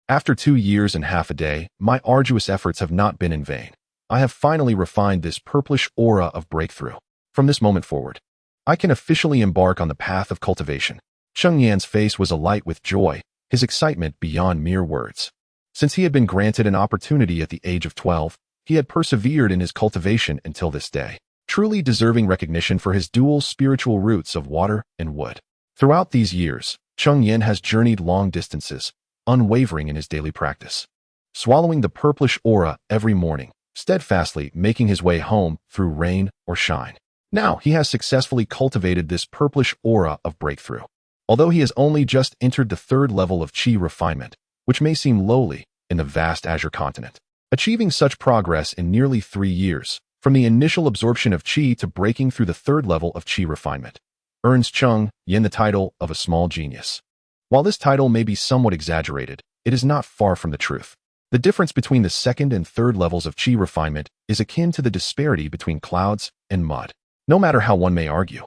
After 2 years and half a day, my arduous efforts have not been in vain. I have finally refined this purplish aura of breakthrough. From this moment forward, I can officially embark on the path of cultivation. Cheng Yan's face was alight with joy, his excitement beyond mere words. Since he had been granted an opportunity at the age of 12, he had persevered in his cultivation until this day, truly deserving recognition for his dual spiritual roots of water and wood. Throughout these years, Cheng Yan has journeyed long distances, unwavering in his daily practice, swallowing the purplish aura every morning, steadfastly making his way home through rain or shine. Now he has successfully cultivated this purplish aura of breakthrough. Although he has only just entered the 3rd level of chi refinement, which may seem lowly in the vast azure continent, achieving such progress in nearly 3 years, from the initial absorption of chi to breaking through the 3rd level of chi refinement, earns Cheng Yan the title of a small genius. While this title may be somewhat exaggerated, it is not far from the truth. The difference between the 2nd and 3rd levels of chi refinement is akin to the disparity between clouds and mud. No matter how one may argue,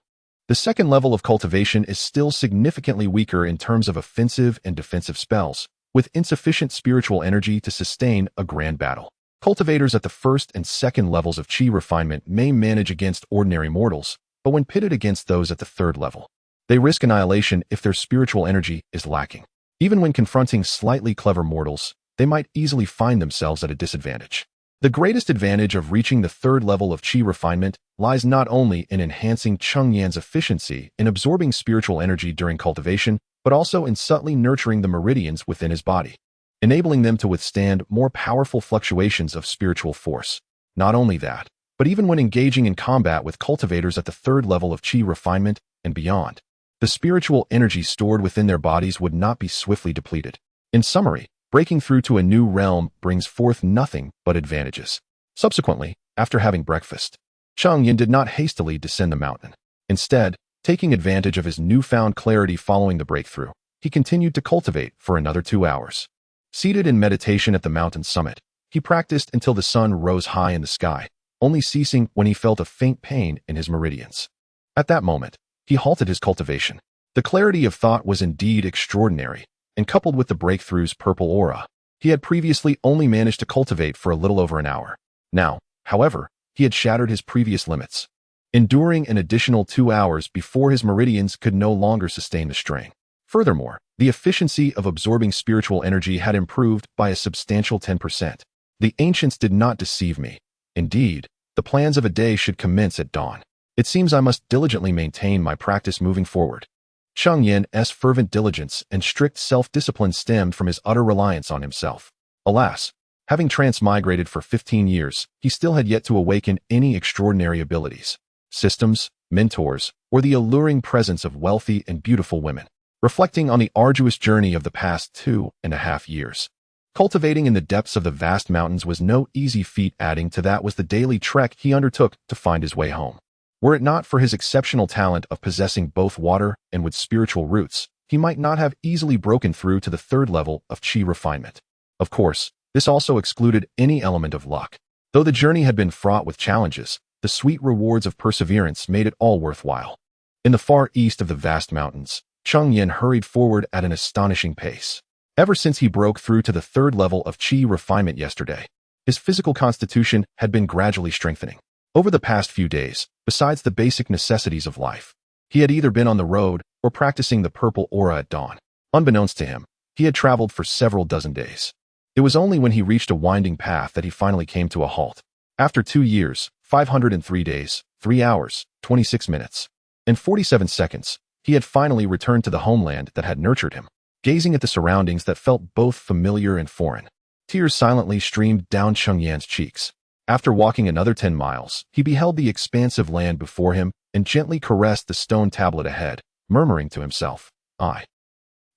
the 2nd level of cultivation is still significantly weaker in terms of offensive and defensive spells, with insufficient spiritual energy to sustain a grand battle. Cultivators at the 1st and 2nd levels of chi refinement may manage against ordinary mortals, but when pitted against those at the 3rd level, they risk annihilation if their spiritual energy is lacking. Even when confronting slightly clever mortals, they might easily find themselves at a disadvantage. The greatest advantage of reaching the 3rd level of chi refinement lies not only in enhancing Cheng Yan's efficiency in absorbing spiritual energy during cultivation, but also in subtly nurturing the meridians within his body, enabling them to withstand more powerful fluctuations of spiritual force. Not only that, but even when engaging in combat with cultivators at the 3rd level of chi refinement and beyond, the spiritual energy stored within their bodies would not be swiftly depleted. In summary, breaking through to a new realm brings forth nothing but advantages. Subsequently, after having breakfast, Cheng Yan did not hastily descend the mountain. Instead, taking advantage of his newfound clarity following the breakthrough, he continued to cultivate for another 2 hours. Seated in meditation at the mountain's summit, he practiced until the sun rose high in the sky, only ceasing when he felt a faint pain in his meridians. At that moment, he halted his cultivation. The clarity of thought was indeed extraordinary, and coupled with the breakthrough's purple aura, he had previously only managed to cultivate for a little over an hour. Now, however, he had shattered his previous limits, enduring an additional 2 hours before his meridians could no longer sustain the strain. Furthermore, the efficiency of absorbing spiritual energy had improved by a substantial 10%. The ancients did not deceive me. Indeed, the plans of a day should commence at dawn. It seems I must diligently maintain my practice moving forward. Cheng Yan's fervent diligence and strict self-discipline stemmed from his utter reliance on himself. Alas, having transmigrated for 15 years, he still had yet to awaken any extraordinary abilities. Systems, mentors, or the alluring presence of wealthy and beautiful women. Reflecting on the arduous journey of the past 2.5 years. Cultivating in the depths of the vast mountains was no easy feat. Adding to that was the daily trek he undertook to find his way home. Were it not for his exceptional talent of possessing both water and wood spiritual roots, he might not have easily broken through to the third level of chi refinement. Of course, this also excluded any element of luck. Though the journey had been fraught with challenges, the sweet rewards of perseverance made it all worthwhile. In the far east of the vast mountains, Cheng Yan hurried forward at an astonishing pace. Ever since he broke through to the third level of chi refinement yesterday, his physical constitution had been gradually strengthening. Over the past few days, besides the basic necessities of life, he had either been on the road or practicing the purple aura at dawn. Unbeknownst to him, he had traveled for several dozen days. It was only when he reached a winding path that he finally came to a halt. After 2 years, 503 days, 3 hours, 26 minutes, and 47 seconds, he had finally returned to the homeland that had nurtured him. Gazing at the surroundings that felt both familiar and foreign, tears silently streamed down Cheng Yan's cheeks. After walking another 10 miles, he beheld the expansive land before him and gently caressed the stone tablet ahead, murmuring to himself, "I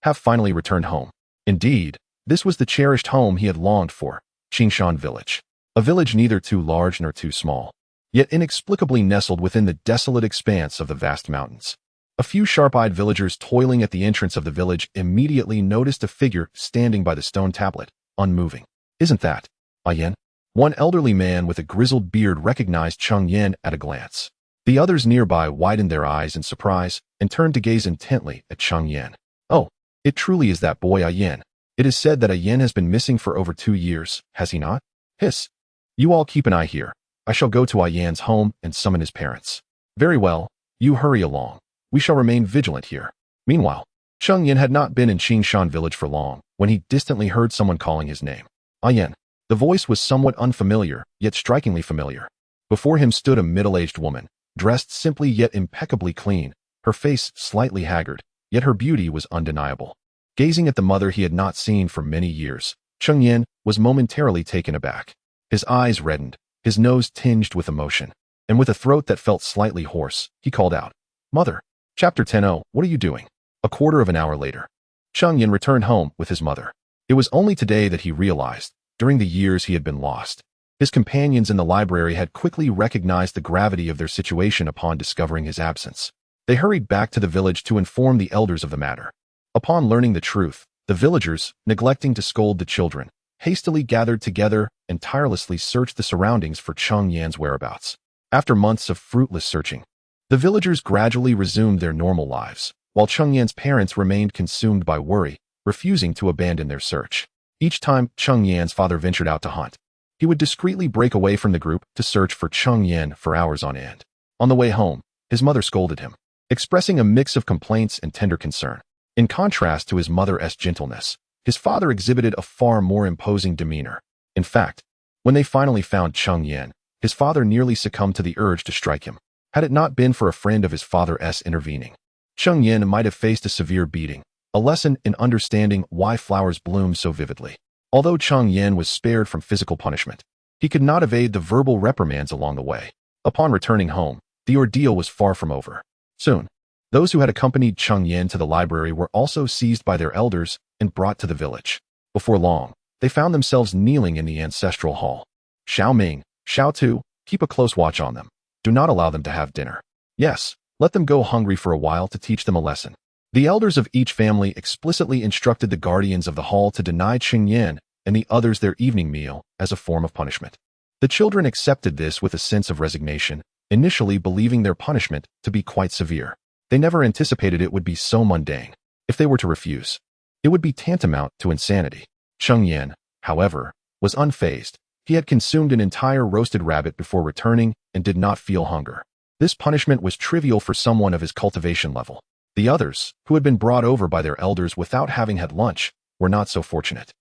have finally returned home." Indeed, this was the cherished home he had longed for, Qingshan Village. A village neither too large nor too small, yet inexplicably nestled within the desolate expanse of the vast mountains. A few sharp-eyed villagers toiling at the entrance of the village immediately noticed a figure standing by the stone tablet, unmoving. "Isn't that Yan?" One elderly man with a grizzled beard recognized Cheng Yan at a glance. The others nearby widened their eyes in surprise and turned to gaze intently at Cheng Yan. "Oh, it truly is that boy Yan. It is said that Yan has been missing for over 2 years, has he not? Hiss. You all keep an eye here. I shall go to Yan's home and summon his parents." "Very well, you hurry along. We shall remain vigilant here." Meanwhile, Cheng Yan had not been in Qingshan village for long when he distantly heard someone calling his name. "Yan." The voice was somewhat unfamiliar, yet strikingly familiar. Before him stood a middle-aged woman, dressed simply yet impeccably clean, her face slightly haggard, yet her beauty was undeniable. Gazing at the mother he had not seen for many years, Cheng Yan was momentarily taken aback. His eyes reddened, his nose tinged with emotion, and with a throat that felt slightly hoarse, he called out, "Mother." Chapter 10. What are you doing? A quarter of an hour later, Cheng Yan returned home with his mother. It was only today that he realized, during the years he had been lost, his companions in the library had quickly recognized the gravity of their situation upon discovering his absence. They hurried back to the village to inform the elders of the matter. Upon learning the truth, the villagers, neglecting to scold the children, hastily gathered together and tirelessly searched the surroundings for Cheng Yan's whereabouts. After months of fruitless searching, the villagers gradually resumed their normal lives, while Cheng Yan's parents remained consumed by worry, refusing to abandon their search. Each time Cheng Yan's father ventured out to hunt, he would discreetly break away from the group to search for Cheng Yan for hours on end. On the way home, his mother scolded him, expressing a mix of complaints and tender concern. In contrast to his mother's gentleness, his father exhibited a far more imposing demeanor. In fact, when they finally found Cheng Yan, his father nearly succumbed to the urge to strike him. Had it not been for a friend of his father's intervening, Cheng Yan might have faced a severe beating, a lesson in understanding why flowers bloom so vividly. Although Cheng Yan was spared from physical punishment, he could not evade the verbal reprimands along the way. Upon returning home, the ordeal was far from over. Soon, those who had accompanied Cheng Yan to the library were also seized by their elders and brought to the village. Before long, they found themselves kneeling in the ancestral hall. "Xiao Ming, Xiao Tu, keep a close watch on them. Do not allow them to have dinner. Yes, let them go hungry for a while to teach them a lesson." The elders of each family explicitly instructed the guardians of the hall to deny Cheng Yan and the others their evening meal as a form of punishment. The children accepted this with a sense of resignation, initially believing their punishment to be quite severe. They never anticipated it would be so mundane. If they were to refuse, it would be tantamount to insanity. Cheng Yan, however, was unfazed. He had consumed an entire roasted rabbit before returning and did not feel hunger. This punishment was trivial for someone of his cultivation level. The others, who had been brought over by their elders without having had lunch, were not so fortunate.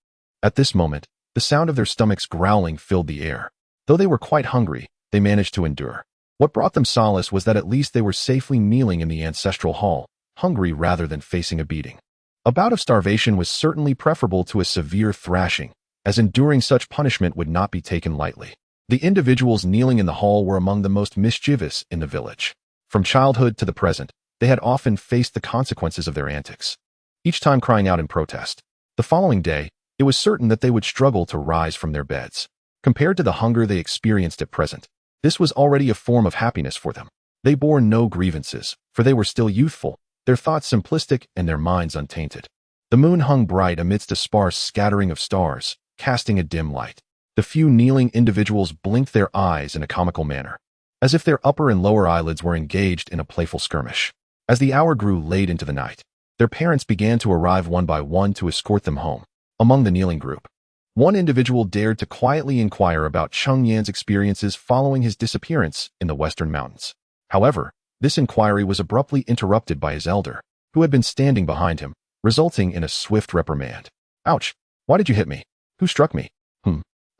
At this moment, the sound of their stomachs growling filled the air. Though they were quite hungry, they managed to endure. What brought them solace was that at least they were safely kneeling in the ancestral hall, hungry rather than facing a beating. A bout of starvation was certainly preferable to a severe thrashing, as enduring such punishment would not be taken lightly. The individuals kneeling in the hall were among the most mischievous in the village. From childhood to the present, they had often faced the consequences of their antics, each time crying out in protest. The following day, it was certain that they would struggle to rise from their beds. Compared to the hunger they experienced at present, this was already a form of happiness for them. They bore no grievances, for they were still youthful, their thoughts simplistic and their minds untainted. The moon hung bright amidst a sparse scattering of stars, casting a dim light. The few kneeling individuals blinked their eyes in a comical manner, as if their upper and lower eyelids were engaged in a playful skirmish. As the hour grew late into the night, their parents began to arrive one by one to escort them home. Among the kneeling group, one individual dared to quietly inquire about Cheng Yan's experiences following his disappearance in the western mountains. However, this inquiry was abruptly interrupted by his elder, who had been standing behind him, resulting in a swift reprimand. "Ouch! Why did you hit me? Who struck me?"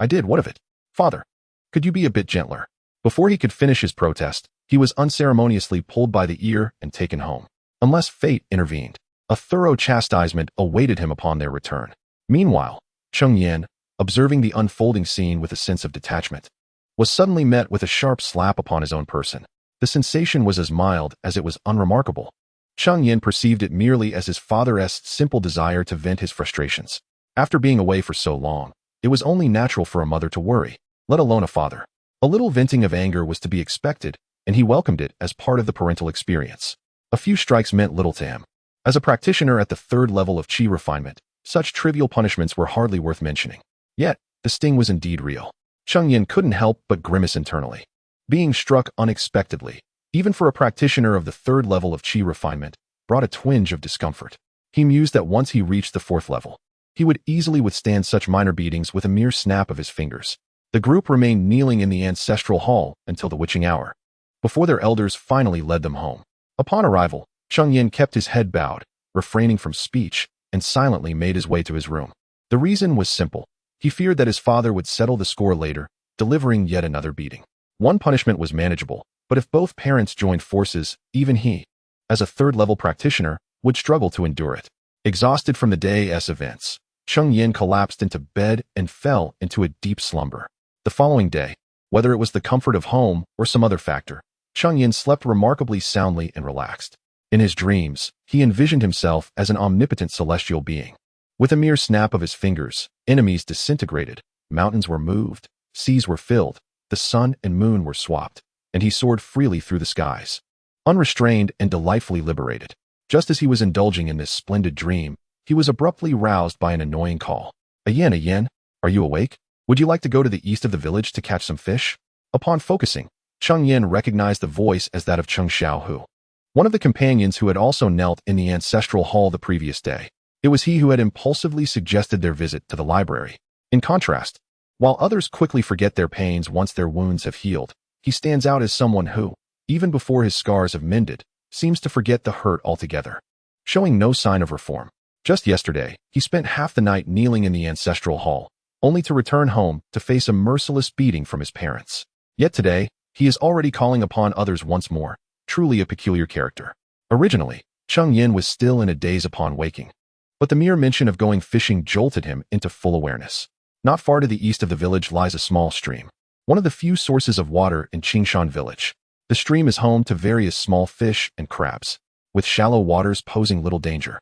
I did, what of it? "Father, could you be a bit gentler?" Before he could finish his protest, he was unceremoniously pulled by the ear and taken home. Unless fate intervened, a thorough chastisement awaited him upon their return. Meanwhile, Cheng Yan, observing the unfolding scene with a sense of detachment, was suddenly met with a sharp slap upon his own person. The sensation was as mild as it was unremarkable. Cheng Yan perceived it merely as his father's simple desire to vent his frustrations. After being away for so long, it was only natural for a mother to worry, let alone a father. A little venting of anger was to be expected, and he welcomed it as part of the parental experience. A few strikes meant little to him. As a practitioner at the third level of chi refinement, such trivial punishments were hardly worth mentioning. Yet, the sting was indeed real. Cheng Yan couldn't help but grimace internally. Being struck unexpectedly, even for a practitioner of the third level of chi refinement, brought a twinge of discomfort. He mused that once he reached the fourth level, he would easily withstand such minor beatings with a mere snap of his fingers. The group remained kneeling in the ancestral hall until the witching hour, before their elders finally led them home. Upon arrival, Cheng Yan kept his head bowed, refraining from speech, and silently made his way to his room. The reason was simple. He feared that his father would settle the score later, delivering yet another beating. One punishment was manageable, but if both parents joined forces, even he, as a third-level practitioner, would struggle to endure it. Exhausted from the day's events, Cheng Yan collapsed into bed and fell into a deep slumber. The following day, whether it was the comfort of home or some other factor, Cheng Yan slept remarkably soundly and relaxed. In his dreams, he envisioned himself as an omnipotent celestial being. With a mere snap of his fingers, enemies disintegrated, mountains were moved, seas were filled, the sun and moon were swapped, and he soared freely through the skies, unrestrained and delightfully liberated. Just as he was indulging in this splendid dream, he was abruptly roused by an annoying call. Ayen, are you awake? Would you like to go to the east of the village to catch some fish?" Upon focusing, Cheng Yan recognized the voice as that of Cheng Xiaohu, one of the companions who had also knelt in the ancestral hall the previous day. It was he who had impulsively suggested their visit to the library. In contrast, while others quickly forget their pains once their wounds have healed, he stands out as someone who, even before his scars have mended, seems to forget the hurt altogether, showing no sign of reform. Just yesterday, he spent half the night kneeling in the ancestral hall, only to return home to face a merciless beating from his parents. Yet today, he is already calling upon others once more, truly a peculiar character. Originally, Cheng Yan was still in a daze upon waking, but the mere mention of going fishing jolted him into full awareness. Not far to the east of the village lies a small stream, one of the few sources of water in Qingshan village. The stream is home to various small fish and crabs, with shallow waters posing little danger.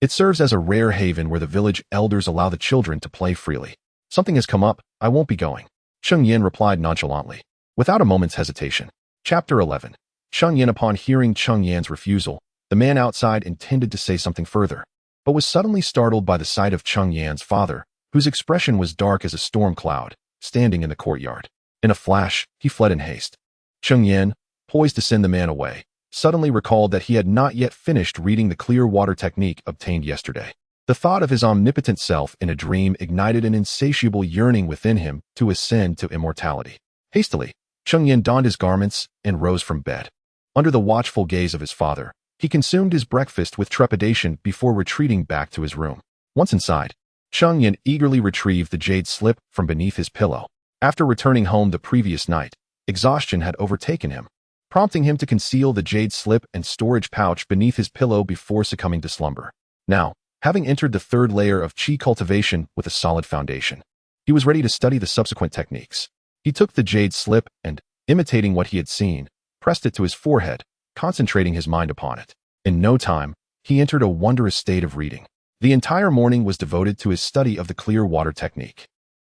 It serves as a rare haven where the village elders allow the children to play freely. "Something has come up, I won't be going," Cheng Yan replied nonchalantly, without a moment's hesitation. Chapter 11. Cheng Yan. Upon hearing Cheng Yan's refusal, the man outside intended to say something further, but was suddenly startled by the sight of Cheng Yan's father, whose expression was dark as a storm cloud, standing in the courtyard. In a flash, he fled in haste. Cheng Yan, poised to send the man away, suddenly recalled that he had not yet finished reading the clear water technique obtained yesterday. The thought of his omnipotent self in a dream ignited an insatiable yearning within him to ascend to immortality. Hastily, Cheng Yan donned his garments and rose from bed. Under the watchful gaze of his father, he consumed his breakfast with trepidation before retreating back to his room. Once inside, Cheng Yan eagerly retrieved the jade slip from beneath his pillow. After returning home the previous night, exhaustion had overtaken him, prompting him to conceal the jade slip and storage pouch beneath his pillow before succumbing to slumber. Now, having entered the third layer of chi cultivation with a solid foundation, he was ready to study the subsequent techniques. He took the jade slip and, imitating what he had seen, pressed it to his forehead, concentrating his mind upon it. In no time, he entered a wondrous state of reading. The entire morning was devoted to his study of the clear water technique.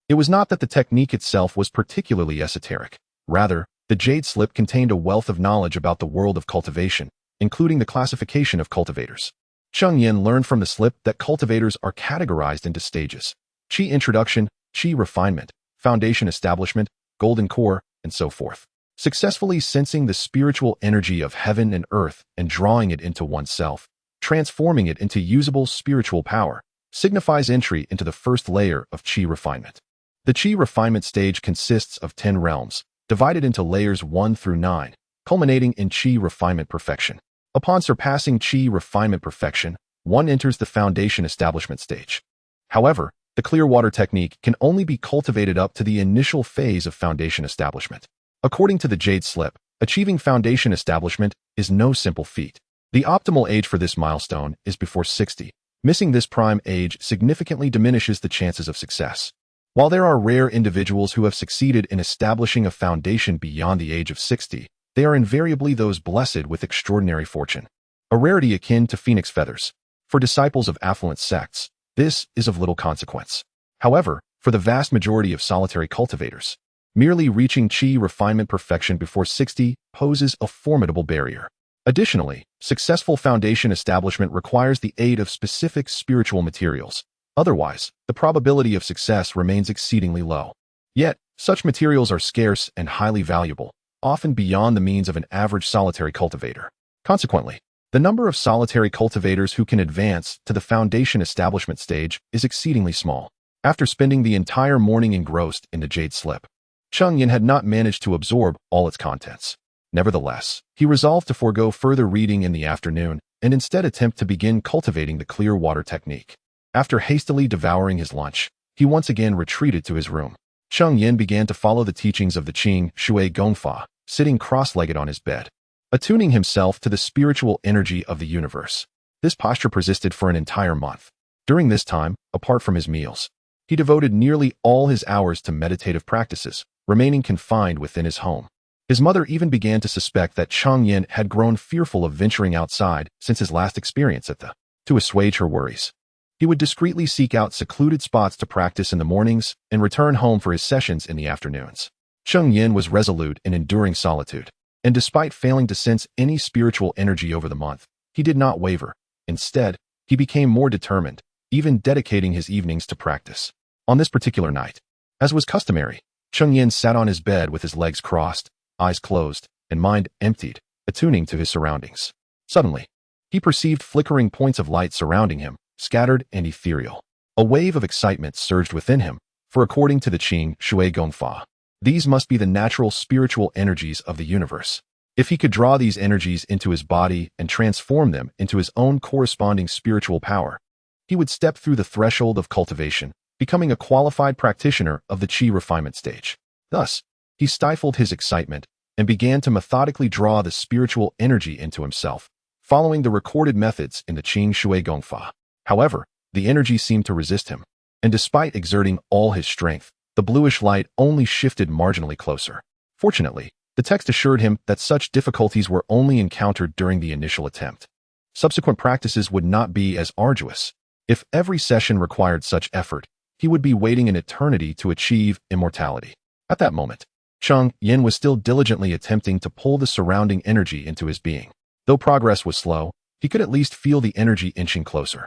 It was not that the technique itself was particularly esoteric. Rather, the jade slip contained a wealth of knowledge about the world of cultivation, including the classification of cultivators. Cheng Yan learned from the slip that cultivators are categorized into stages: Qi introduction, Qi refinement, foundation establishment, golden core, and so forth. Successfully sensing the spiritual energy of heaven and earth and drawing it into oneself, transforming it into usable spiritual power, signifies entry into the first layer of Qi refinement. The Qi refinement stage consists of 10 realms, divided into layers 1 through 9, culminating in Qi refinement perfection. Upon surpassing Qi refinement perfection, one enters the foundation establishment stage. However, the clear water technique can only be cultivated up to the initial phase of foundation establishment. According to the Jade Slip, achieving foundation establishment is no simple feat. The optimal age for this milestone is before 60. Missing this prime age significantly diminishes the chances of success. While there are rare individuals who have succeeded in establishing a foundation beyond the age of 60, they are invariably those blessed with extraordinary fortune, a rarity akin to phoenix feathers. For disciples of affluent sects, this is of little consequence. However, for the vast majority of solitary cultivators, merely reaching Qi refinement perfection before 60 poses a formidable barrier. Additionally, successful foundation establishment requires the aid of specific spiritual materials. Otherwise, the probability of success remains exceedingly low. Yet, such materials are scarce and highly valuable, often beyond the means of an average solitary cultivator. Consequently, the number of solitary cultivators who can advance to the foundation establishment stage is exceedingly small. After spending the entire morning engrossed in the Jade Slip, Cheng Yan had not managed to absorb all its contents. Nevertheless, he resolved to forego further reading in the afternoon and instead attempt to begin cultivating the clear water technique. After hastily devouring his lunch, he once again retreated to his room. Cheng Yan began to follow the teachings of the Qing Shui Gongfa, sitting cross-legged on his bed, attuning himself to the spiritual energy of the universe. This posture persisted for an entire month. During this time, apart from his meals, he devoted nearly all his hours to meditative practices, remaining confined within his home. His mother even began to suspect that Cheng Yan had grown fearful of venturing outside since his last experience at the. To assuage her worries, he would discreetly seek out secluded spots to practice in the mornings and return home for his sessions in the afternoons. Cheng Yan was resolute in enduring solitude, and despite failing to sense any spiritual energy over the month, he did not waver. Instead, he became more determined, even dedicating his evenings to practice. On this particular night, as was customary, Cheng Yan sat on his bed with his legs crossed, eyes closed, and mind emptied, attuning to his surroundings. Suddenly, he perceived flickering points of light surrounding him, scattered and ethereal. A wave of excitement surged within him, for according to the Qing Shui Gongfa, these must be the natural spiritual energies of the universe. If he could draw these energies into his body and transform them into his own corresponding spiritual power, he would step through the threshold of cultivation, becoming a qualified practitioner of the Qi refinement stage. Thus, he stifled his excitement and began to methodically draw the spiritual energy into himself, following the recorded methods in the Qing Shui Gongfa. However, the energy seemed to resist him, and despite exerting all his strength, the bluish light only shifted marginally closer. Fortunately, the text assured him that such difficulties were only encountered during the initial attempt. Subsequent practices would not be as arduous. If every session required such effort, he would be waiting an eternity to achieve immortality. At that moment, Cheng Yan was still diligently attempting to pull the surrounding energy into his being. Though progress was slow, he could at least feel the energy inching closer.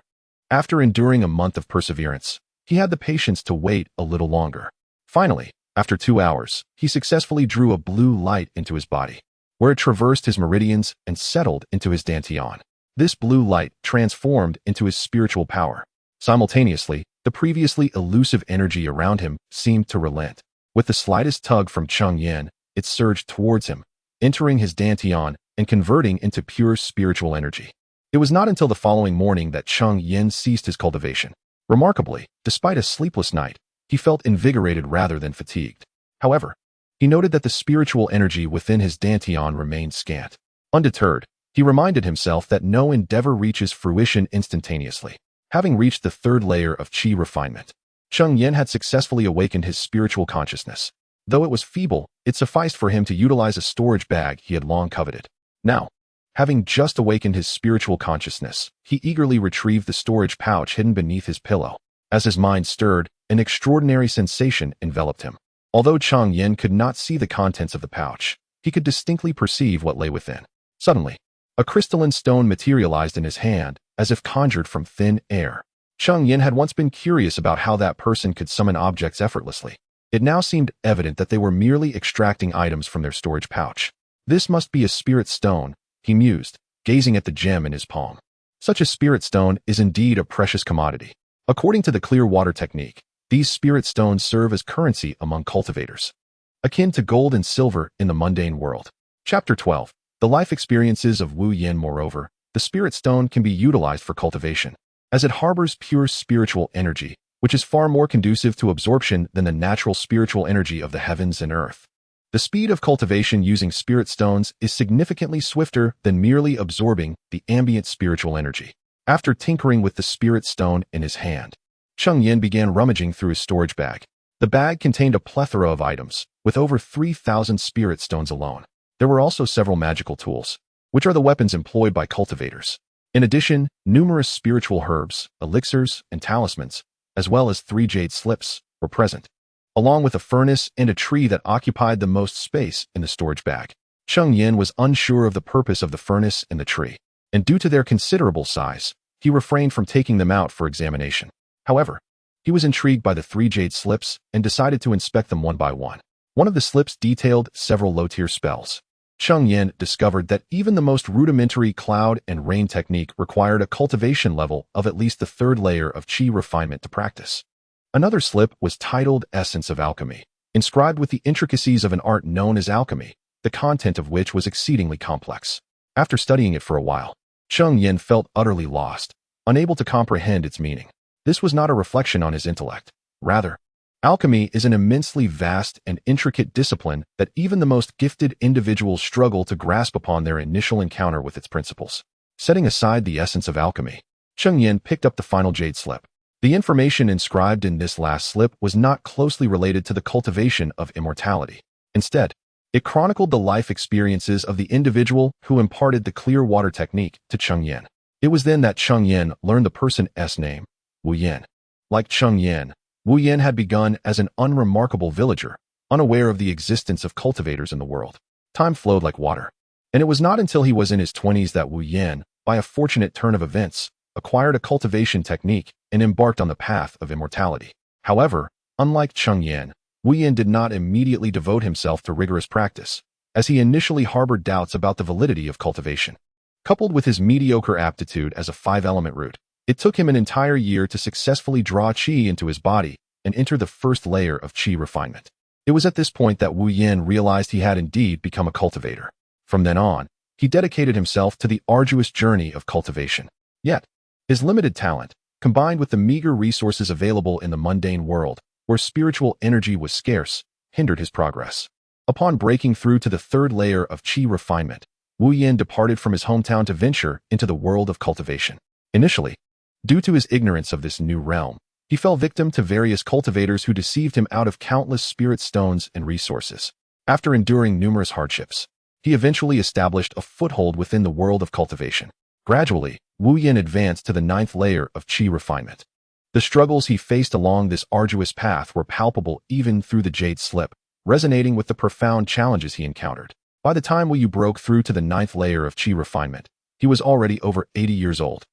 After enduring a month of perseverance, he had the patience to wait a little longer. Finally, after 2 hours, he successfully drew a blue light into his body, where it traversed his meridians and settled into his dantian. This blue light transformed into his spiritual power. Simultaneously, the previously elusive energy around him seemed to relent. With the slightest tug from Cheng Yan, it surged towards him, entering his dantian and converting into pure spiritual energy. It was not until the following morning that Cheng Yan ceased his cultivation. Remarkably, despite a sleepless night, he felt invigorated rather than fatigued. However, he noted that the spiritual energy within his dantian remained scant. Undeterred, he reminded himself that no endeavor reaches fruition instantaneously. Having reached the third layer of Qi refinement, Cheng Yan had successfully awakened his spiritual consciousness. Though it was feeble, it sufficed for him to utilize a storage bag he had long coveted. Now, Having just awakened his spiritual consciousness, he eagerly retrieved the storage pouch hidden beneath his pillow. As his mind stirred, an extraordinary sensation enveloped him. Although Cheng Yan could not see the contents of the pouch, he could distinctly perceive what lay within. Suddenly, a crystalline stone materialized in his hand, as if conjured from thin air. Cheng Yan had once been curious about how that person could summon objects effortlessly. It now seemed evident that they were merely extracting items from their storage pouch. This must be a spirit stone, he mused, gazing at the gem in his palm. Such a spirit stone is indeed a precious commodity. According to the clear water technique, these spirit stones serve as currency among cultivators, akin to gold and silver in the mundane world. Chapter 12. The life experiences of Wu Yin. Moreover, the spirit stone can be utilized for cultivation, as it harbors pure spiritual energy, which is far more conducive to absorption than the natural spiritual energy of the heavens and earth. The speed of cultivation using spirit stones is significantly swifter than merely absorbing the ambient spiritual energy. After tinkering with the spirit stone in his hand, Cheng Yan began rummaging through his storage bag. The bag contained a plethora of items, with over 3,000 spirit stones alone. There were also several magical tools, which are the weapons employed by cultivators. In addition, numerous spiritual herbs, elixirs, and talismans, as well as 3 jade slips, were present, along with a furnace and a tree that occupied the most space in the storage bag. Cheng Yan was unsure of the purpose of the furnace and the tree, and due to their considerable size, he refrained from taking them out for examination. However, he was intrigued by the 3 jade slips and decided to inspect them one by one. One of the slips detailed several low-tier spells. Cheng Yan discovered that even the most rudimentary cloud and rain technique required a cultivation level of at least the 3rd layer of qi refinement to practice. Another slip was titled Essence of Alchemy, inscribed with the intricacies of an art known as alchemy, the content of which was exceedingly complex. After studying it for a while, Cheng Yan felt utterly lost, unable to comprehend its meaning. This was not a reflection on his intellect. Rather, alchemy is an immensely vast and intricate discipline that even the most gifted individuals struggle to grasp upon their initial encounter with its principles. Setting aside the essence of alchemy, Cheng Yan picked up the final jade slip. The information inscribed in this last slip was not closely related to the cultivation of immortality. Instead, it chronicled the life experiences of the individual who imparted the clear water technique to Cheng Yan. It was then that Cheng Yan learned the person's name, Wu Yin. Like Cheng Yan, Wu Yin had begun as an unremarkable villager, unaware of the existence of cultivators in the world. Time flowed like water, and it was not until he was in his 20s that Wu Yin, by a fortunate turn of events, acquired a cultivation technique and embarked on the path of immortality. However, unlike Cheng Yan, Wu Yin did not immediately devote himself to rigorous practice, as he initially harbored doubts about the validity of cultivation. Coupled with his mediocre aptitude as a 5-element root, it took him an entire year to successfully draw qi into his body and enter the 1st layer of qi refinement. It was at this point that Wu Yin realized he had indeed become a cultivator. From then on, he dedicated himself to the arduous journey of cultivation. Yet, his limited talent, combined with the meager resources available in the mundane world, where spiritual energy was scarce, hindered his progress. Upon breaking through to the 3rd layer of qi refinement, Wu Yin departed from his hometown to venture into the world of cultivation. Initially, due to his ignorance of this new realm, he fell victim to various cultivators who deceived him out of countless spirit stones and resources. After enduring numerous hardships, he eventually established a foothold within the world of cultivation. Gradually, Wu Yin advanced to the 9th layer of qi refinement. The struggles he faced along this arduous path were palpable even through the jade slip, resonating with the profound challenges he encountered. By the time Wu Yu broke through to the 9th layer of qi refinement, he was already over 80 years old.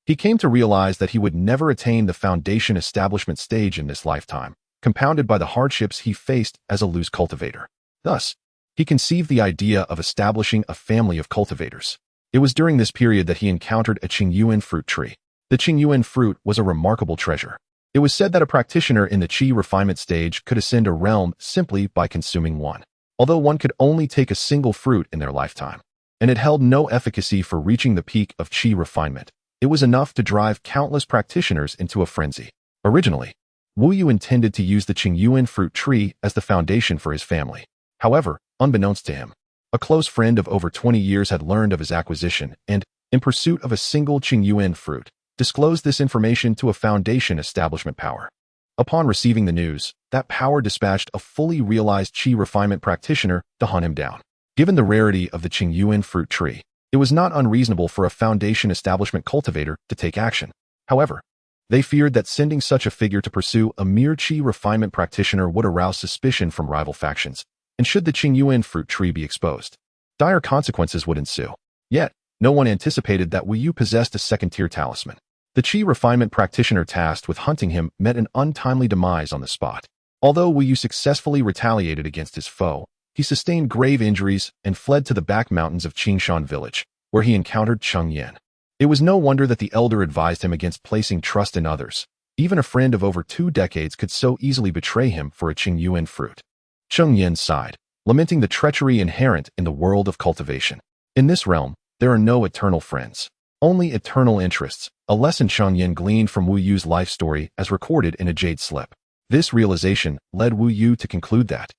He came to realize that he would never attain the foundation establishment stage in this lifetime, compounded by the hardships he faced as a loose cultivator. Thus, he conceived the idea of establishing a family of cultivators. It was during this period that he encountered a Cheng Yan fruit tree. The Cheng Yan fruit was a remarkable treasure. It was said that a practitioner in the qi refinement stage could ascend a realm simply by consuming one, although one could only take a single fruit in their lifetime, and it held no efficacy for reaching the peak of qi refinement. It was enough to drive countless practitioners into a frenzy. Originally, Wu Yu intended to use the Cheng Yan fruit tree as the foundation for his family. However, unbeknownst to him, a close friend of over 20 years had learned of his acquisition and, in pursuit of a single Cheng Yan fruit, disclosed this information to a foundation establishment power. Upon receiving the news, that power dispatched a fully realized qi refinement practitioner to hunt him down. Given the rarity of the Cheng Yan fruit tree, It was not unreasonable for a Foundation establishment cultivator to take action. However, they feared that sending such a figure to pursue a mere qi refinement practitioner would arouse suspicion from rival factions, and should the Cheng Yan fruit tree be exposed, dire consequences would ensue. Yet, no one anticipated that Wu Yu possessed a second-tier talisman. The qi refinement practitioner tasked with hunting him met an untimely demise on the spot. Although Wu Yu successfully retaliated against his foe, he sustained grave injuries and fled to the back mountains of Qingshan village, where he encountered Cheng Yan. It was no wonder that the elder advised him against placing trust in others. Even a friend of over 2 decades could so easily betray him for a Cheng Yan fruit. Cheng Yan sighed, lamenting the treachery inherent in the world of cultivation. In this realm, there are no eternal friends, only eternal interests, a lesson Cheng Yan gleaned from Wu Yu's life story as recorded in a jade slip. This realization led Wu Yu to conclude that,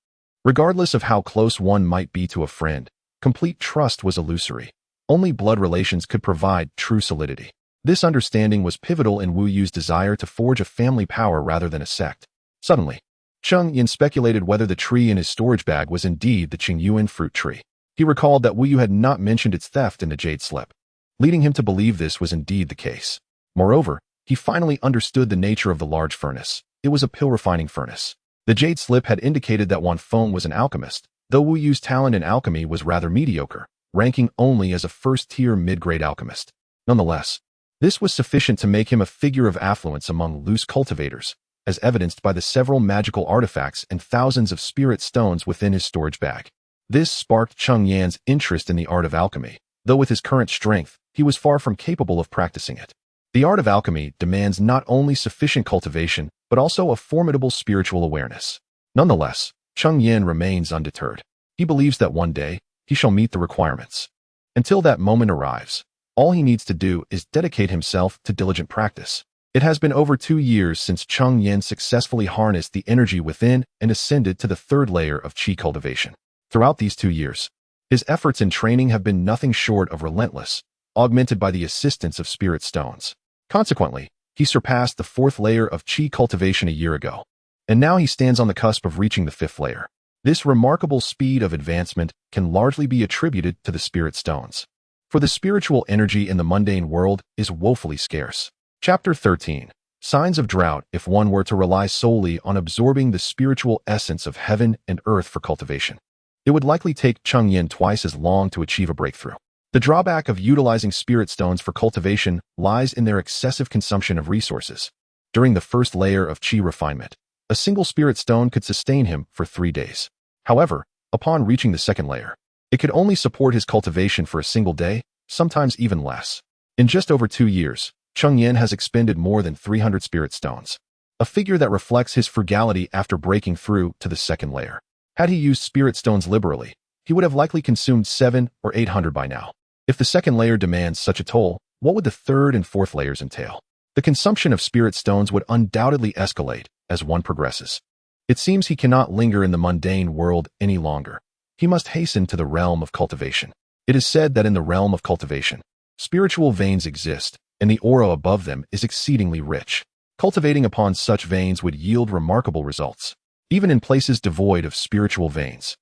regardless of how close one might be to a friend, complete trust was illusory. Only blood relations could provide true solidity. This understanding was pivotal in Wu Yu's desire to forge a family power rather than a sect. Suddenly, Cheng Yan speculated whether the tree in his storage bag was indeed the Cheng Yan fruit tree. He recalled that Wu Yu had not mentioned its theft in the jade slip, leading him to believe this was indeed the case. Moreover, he finally understood the nature of the large furnace. It was a pill-refining furnace. The jade slip had indicated that Wan Feng was an alchemist, though Wu Yu's talent in alchemy was rather mediocre, ranking only as a first-tier mid-grade alchemist. Nonetheless, this was sufficient to make him a figure of affluence among loose cultivators, as evidenced by the several magical artifacts and thousands of spirit stones within his storage bag. This sparked Cheng Yan's interest in the art of alchemy, though with his current strength, he was far from capable of practicing it. The art of alchemy demands not only sufficient cultivation, but also a formidable spiritual awareness. Nonetheless, Cheng Yan remains undeterred. He believes that one day, he shall meet the requirements. Until that moment arrives, all he needs to do is dedicate himself to diligent practice. It has been over 2 years since Cheng Yan successfully harnessed the energy within and ascended to the 3rd layer of qi cultivation. Throughout these 2 years, his efforts in training have been nothing short of relentless, augmented by the assistance of spirit stones. Consequently, he surpassed the 4th layer of qi cultivation a year ago, and now he stands on the cusp of reaching the 5th layer. This remarkable speed of advancement can largely be attributed to the spirit stones. For the spiritual energy in the mundane world is woefully scarce. Chapter 13. Signs of drought. If one were to rely solely on absorbing the spiritual essence of heaven and earth for cultivation, it would likely take Cheng Yan twice as long to achieve a breakthrough. The drawback of utilizing spirit stones for cultivation lies in their excessive consumption of resources. During the 1st layer of qi refinement, a single spirit stone could sustain him for 3 days. However, upon reaching the 2nd layer, it could only support his cultivation for a single day, sometimes even less. In just over 2 years, Cheng Yan has expended more than 300 spirit stones, a figure that reflects his frugality after breaking through to the 2nd layer. Had he used spirit stones liberally, he would have likely consumed 700 or 800 by now. If the 2nd layer demands such a toll, what would the 3rd and 4th layers entail? The consumption of spirit stones would undoubtedly escalate as one progresses. It seems he cannot linger in the mundane world any longer. He must hasten to the realm of cultivation. It is said that in the realm of cultivation, spiritual veins exist, and the aura above them is exceedingly rich. Cultivating upon such veins would yield remarkable results, even in places devoid of spiritual veins.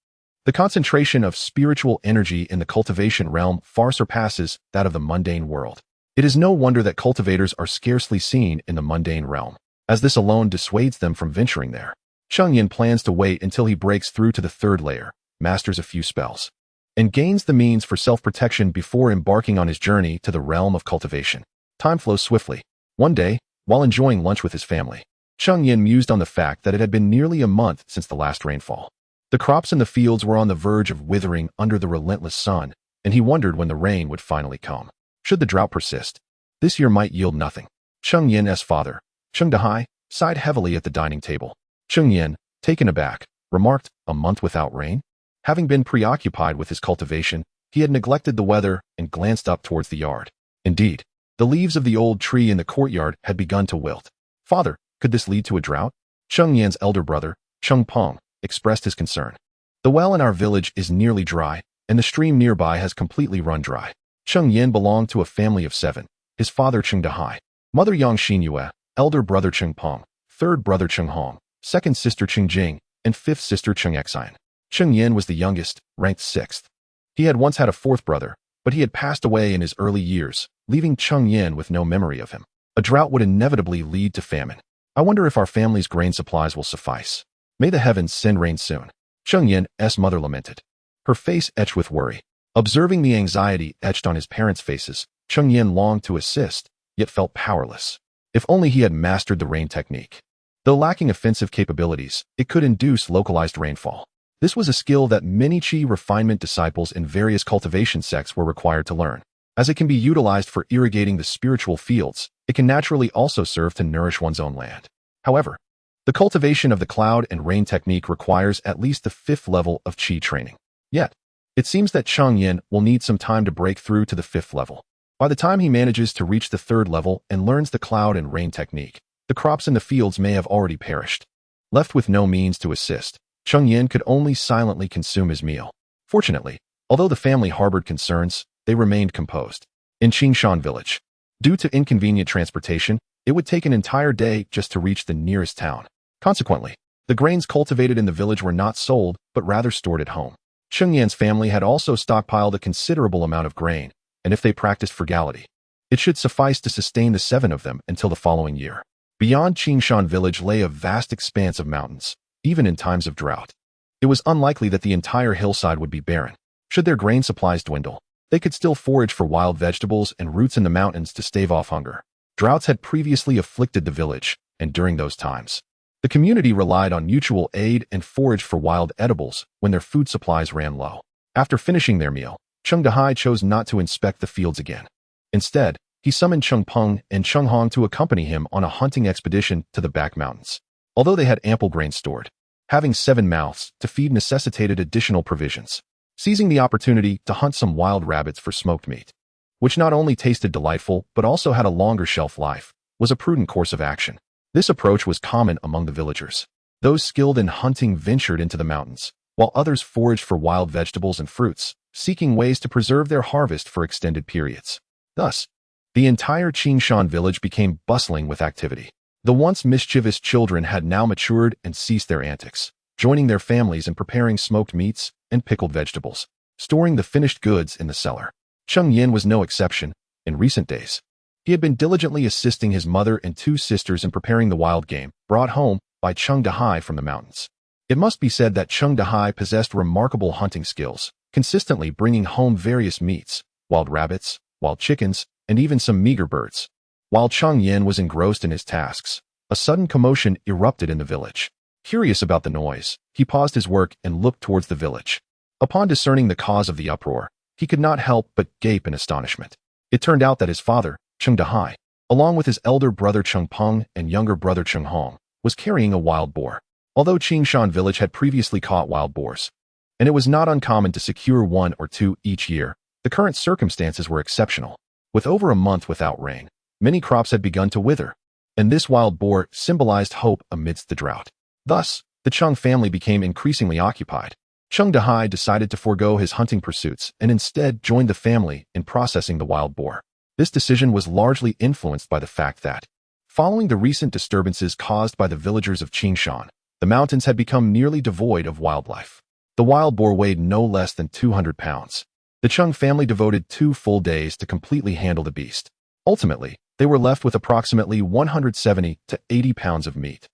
The concentration of spiritual energy in the cultivation realm far surpasses that of the mundane world. It is no wonder that cultivators are scarcely seen in the mundane realm, as this alone dissuades them from venturing there. Cheng Yan plans to wait until he breaks through to the 3rd layer, masters a few spells, and gains the means for self-protection before embarking on his journey to the realm of cultivation. Time flows swiftly. One day, while enjoying lunch with his family, Cheng Yan mused on the fact that it had been nearly a month since the last rainfall. The crops in the fields were on the verge of withering under the relentless sun, and he wondered when the rain would finally come. Should the drought persist, this year might yield nothing. Cheng Yan's father, Cheng Dahai, sighed heavily at the dining table. Cheng Yan, taken aback, remarked, "A month without rain?" Having been preoccupied with his cultivation, he had neglected the weather and glanced up towards the yard. Indeed, the leaves of the old tree in the courtyard had begun to wilt. "Father, could this lead to a drought?" Cheng Yan's elder brother, Cheng Peng, expressed his concern. "The well in our village is nearly dry, and the stream nearby has completely run dry." Cheng Yan belonged to a family of 7. His father Cheng Dahai, mother Yang Xinyue, elder brother Cheng Peng, 3rd brother Cheng Hong, 2nd sister Cheng Jing, and 5th sister Cheng Xian. Cheng Yan was the youngest, ranked 6th. He had once had a 4th brother, but he had passed away in his early years, leaving Cheng Yan with no memory of him. A drought would inevitably lead to famine. I wonder if our family's grain supplies will suffice. May the heavens send rain soon. Cheng Yan's mother lamented, her face etched with worry. Observing the anxiety etched on his parents' faces, Cheng Yan longed to assist, yet felt powerless. If only he had mastered the rain technique. Though lacking offensive capabilities, it could induce localized rainfall. This was a skill that many Qi refinement disciples in various cultivation sects were required to learn. As it can be utilized for irrigating the spiritual fields, it can naturally also serve to nourish one's own land. However, the cultivation of the cloud and rain technique requires at least the 5th level of Qi training. Yet, it seems that Cheng Yan will need some time to break through to the 5th level. By the time he manages to reach the 3rd level and learns the cloud and rain technique, the crops in the fields may have already perished. Left with no means to assist, Cheng Yan could only silently consume his meal. Fortunately, although the family harbored concerns, they remained composed. In Qingshan village, due to inconvenient transportation, it would take an entire day just to reach the nearest town. Consequently, the grains cultivated in the village were not sold, but rather stored at home. Cheng Yan's family had also stockpiled a considerable amount of grain, and if they practiced frugality, it should suffice to sustain the 7 of them until the following year. Beyond Qingshan village lay a vast expanse of mountains, even in times of drought. It was unlikely that the entire hillside would be barren. Should their grain supplies dwindle, they could still forage for wild vegetables and roots in the mountains to stave off hunger. Droughts had previously afflicted the village, and during those times, the community relied on mutual aid and foraged for wild edibles when their food supplies ran low. After finishing their meal, Cheng Dahai chose not to inspect the fields again. Instead, he summoned Cheng Peng and Cheng Hong to accompany him on a hunting expedition to the back mountains. Although they had ample grain stored, having 7 mouths to feed necessitated additional provisions. Seizing the opportunity to hunt some wild rabbits for smoked meat, which not only tasted delightful but also had a longer shelf life, was a prudent course of action. This approach was common among the villagers. Those skilled in hunting ventured into the mountains, while others foraged for wild vegetables and fruits, seeking ways to preserve their harvest for extended periods. Thus, the entire Qingshan village became bustling with activity. The once mischievous children had now matured and ceased their antics, joining their families in preparing smoked meats and pickled vegetables, storing the finished goods in the cellar. Cheng Yan was no exception. In recent days, he had been diligently assisting his mother and 2 sisters in preparing the wild game brought home by Cheng Dahai from the mountains. It must be said that Cheng Dahai possessed remarkable hunting skills, consistently bringing home various meats, wild rabbits, wild chickens, and even some meager birds. While Cheng Yan was engrossed in his tasks, a sudden commotion erupted in the village. Curious about the noise, he paused his work and looked towards the village. Upon discerning the cause of the uproar, he could not help but gape in astonishment. It turned out that his father, Cheng Dahai, along with his elder brother Cheng Peng and younger brother Cheng Hong, was carrying a wild boar. Although Qingshan village had previously caught wild boars, and it was not uncommon to secure 1 or 2 each year, the current circumstances were exceptional. With over a month without rain, many crops had begun to wither, and this wild boar symbolized hope amidst the drought. Thus, the Cheng family became increasingly occupied. Cheng Dahai decided to forego his hunting pursuits and instead joined the family in processing the wild boar. This decision was largely influenced by the fact that, following the recent disturbances caused by the villagers of Qingshan, the mountains had become nearly devoid of wildlife. The wild boar weighed no less than 200 pounds. The Cheng family devoted 2 full days to completely handle the beast. Ultimately, they were left with approximately 170 to 80 pounds of meat.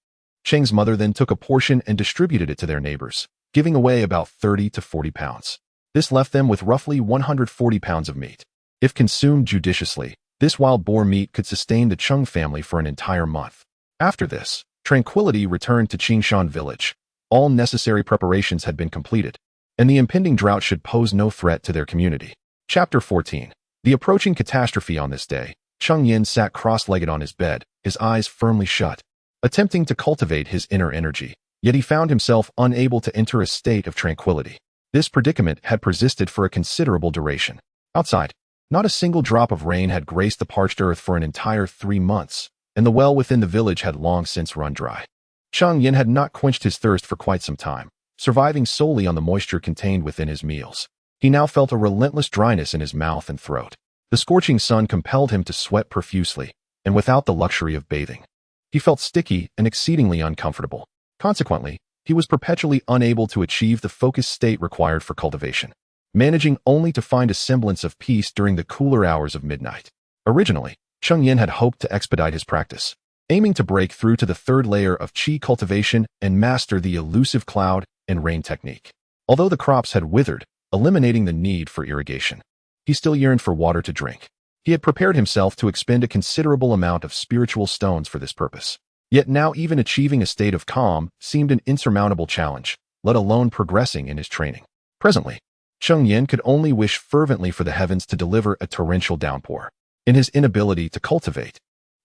Cheng's mother then took a portion and distributed it to their neighbors, giving away about 30 to 40 pounds. This left them with roughly 140 pounds of meat. If consumed judiciously, this wild boar meat could sustain the Cheng family for an entire month. After this, tranquility returned to Qingshan village. All necessary preparations had been completed, and the impending drought should pose no threat to their community. Chapter 14. The approaching catastrophe. On this day, Cheng Yan sat cross-legged on his bed, his eyes firmly shut, attempting to cultivate his inner energy, yet he found himself unable to enter a state of tranquility. This predicament had persisted for a considerable duration. Outside, not a single drop of rain had graced the parched earth for an entire 3 months, and the well within the village had long since run dry. Cheng Yan had not quenched his thirst for quite some time, surviving solely on the moisture contained within his meals. He now felt a relentless dryness in his mouth and throat. The scorching sun compelled him to sweat profusely, and without the luxury of bathing. He felt sticky and exceedingly uncomfortable. Consequently, he was perpetually unable to achieve the focused state required for cultivation. managing only to find a semblance of peace during the cooler hours of midnight. Originally, Cheng Yan had hoped to expedite his practice, aiming to break through to the third layer of qi cultivation and master the elusive cloud and rain technique. Although the crops had withered, eliminating the need for irrigation, he still yearned for water to drink. He had prepared himself to expend a considerable amount of spiritual stones for this purpose. Yet now even achieving a state of calm seemed an insurmountable challenge, let alone progressing in his training. Presently, Cheng Yan could only wish fervently for the heavens to deliver a torrential downpour. In his inability to cultivate,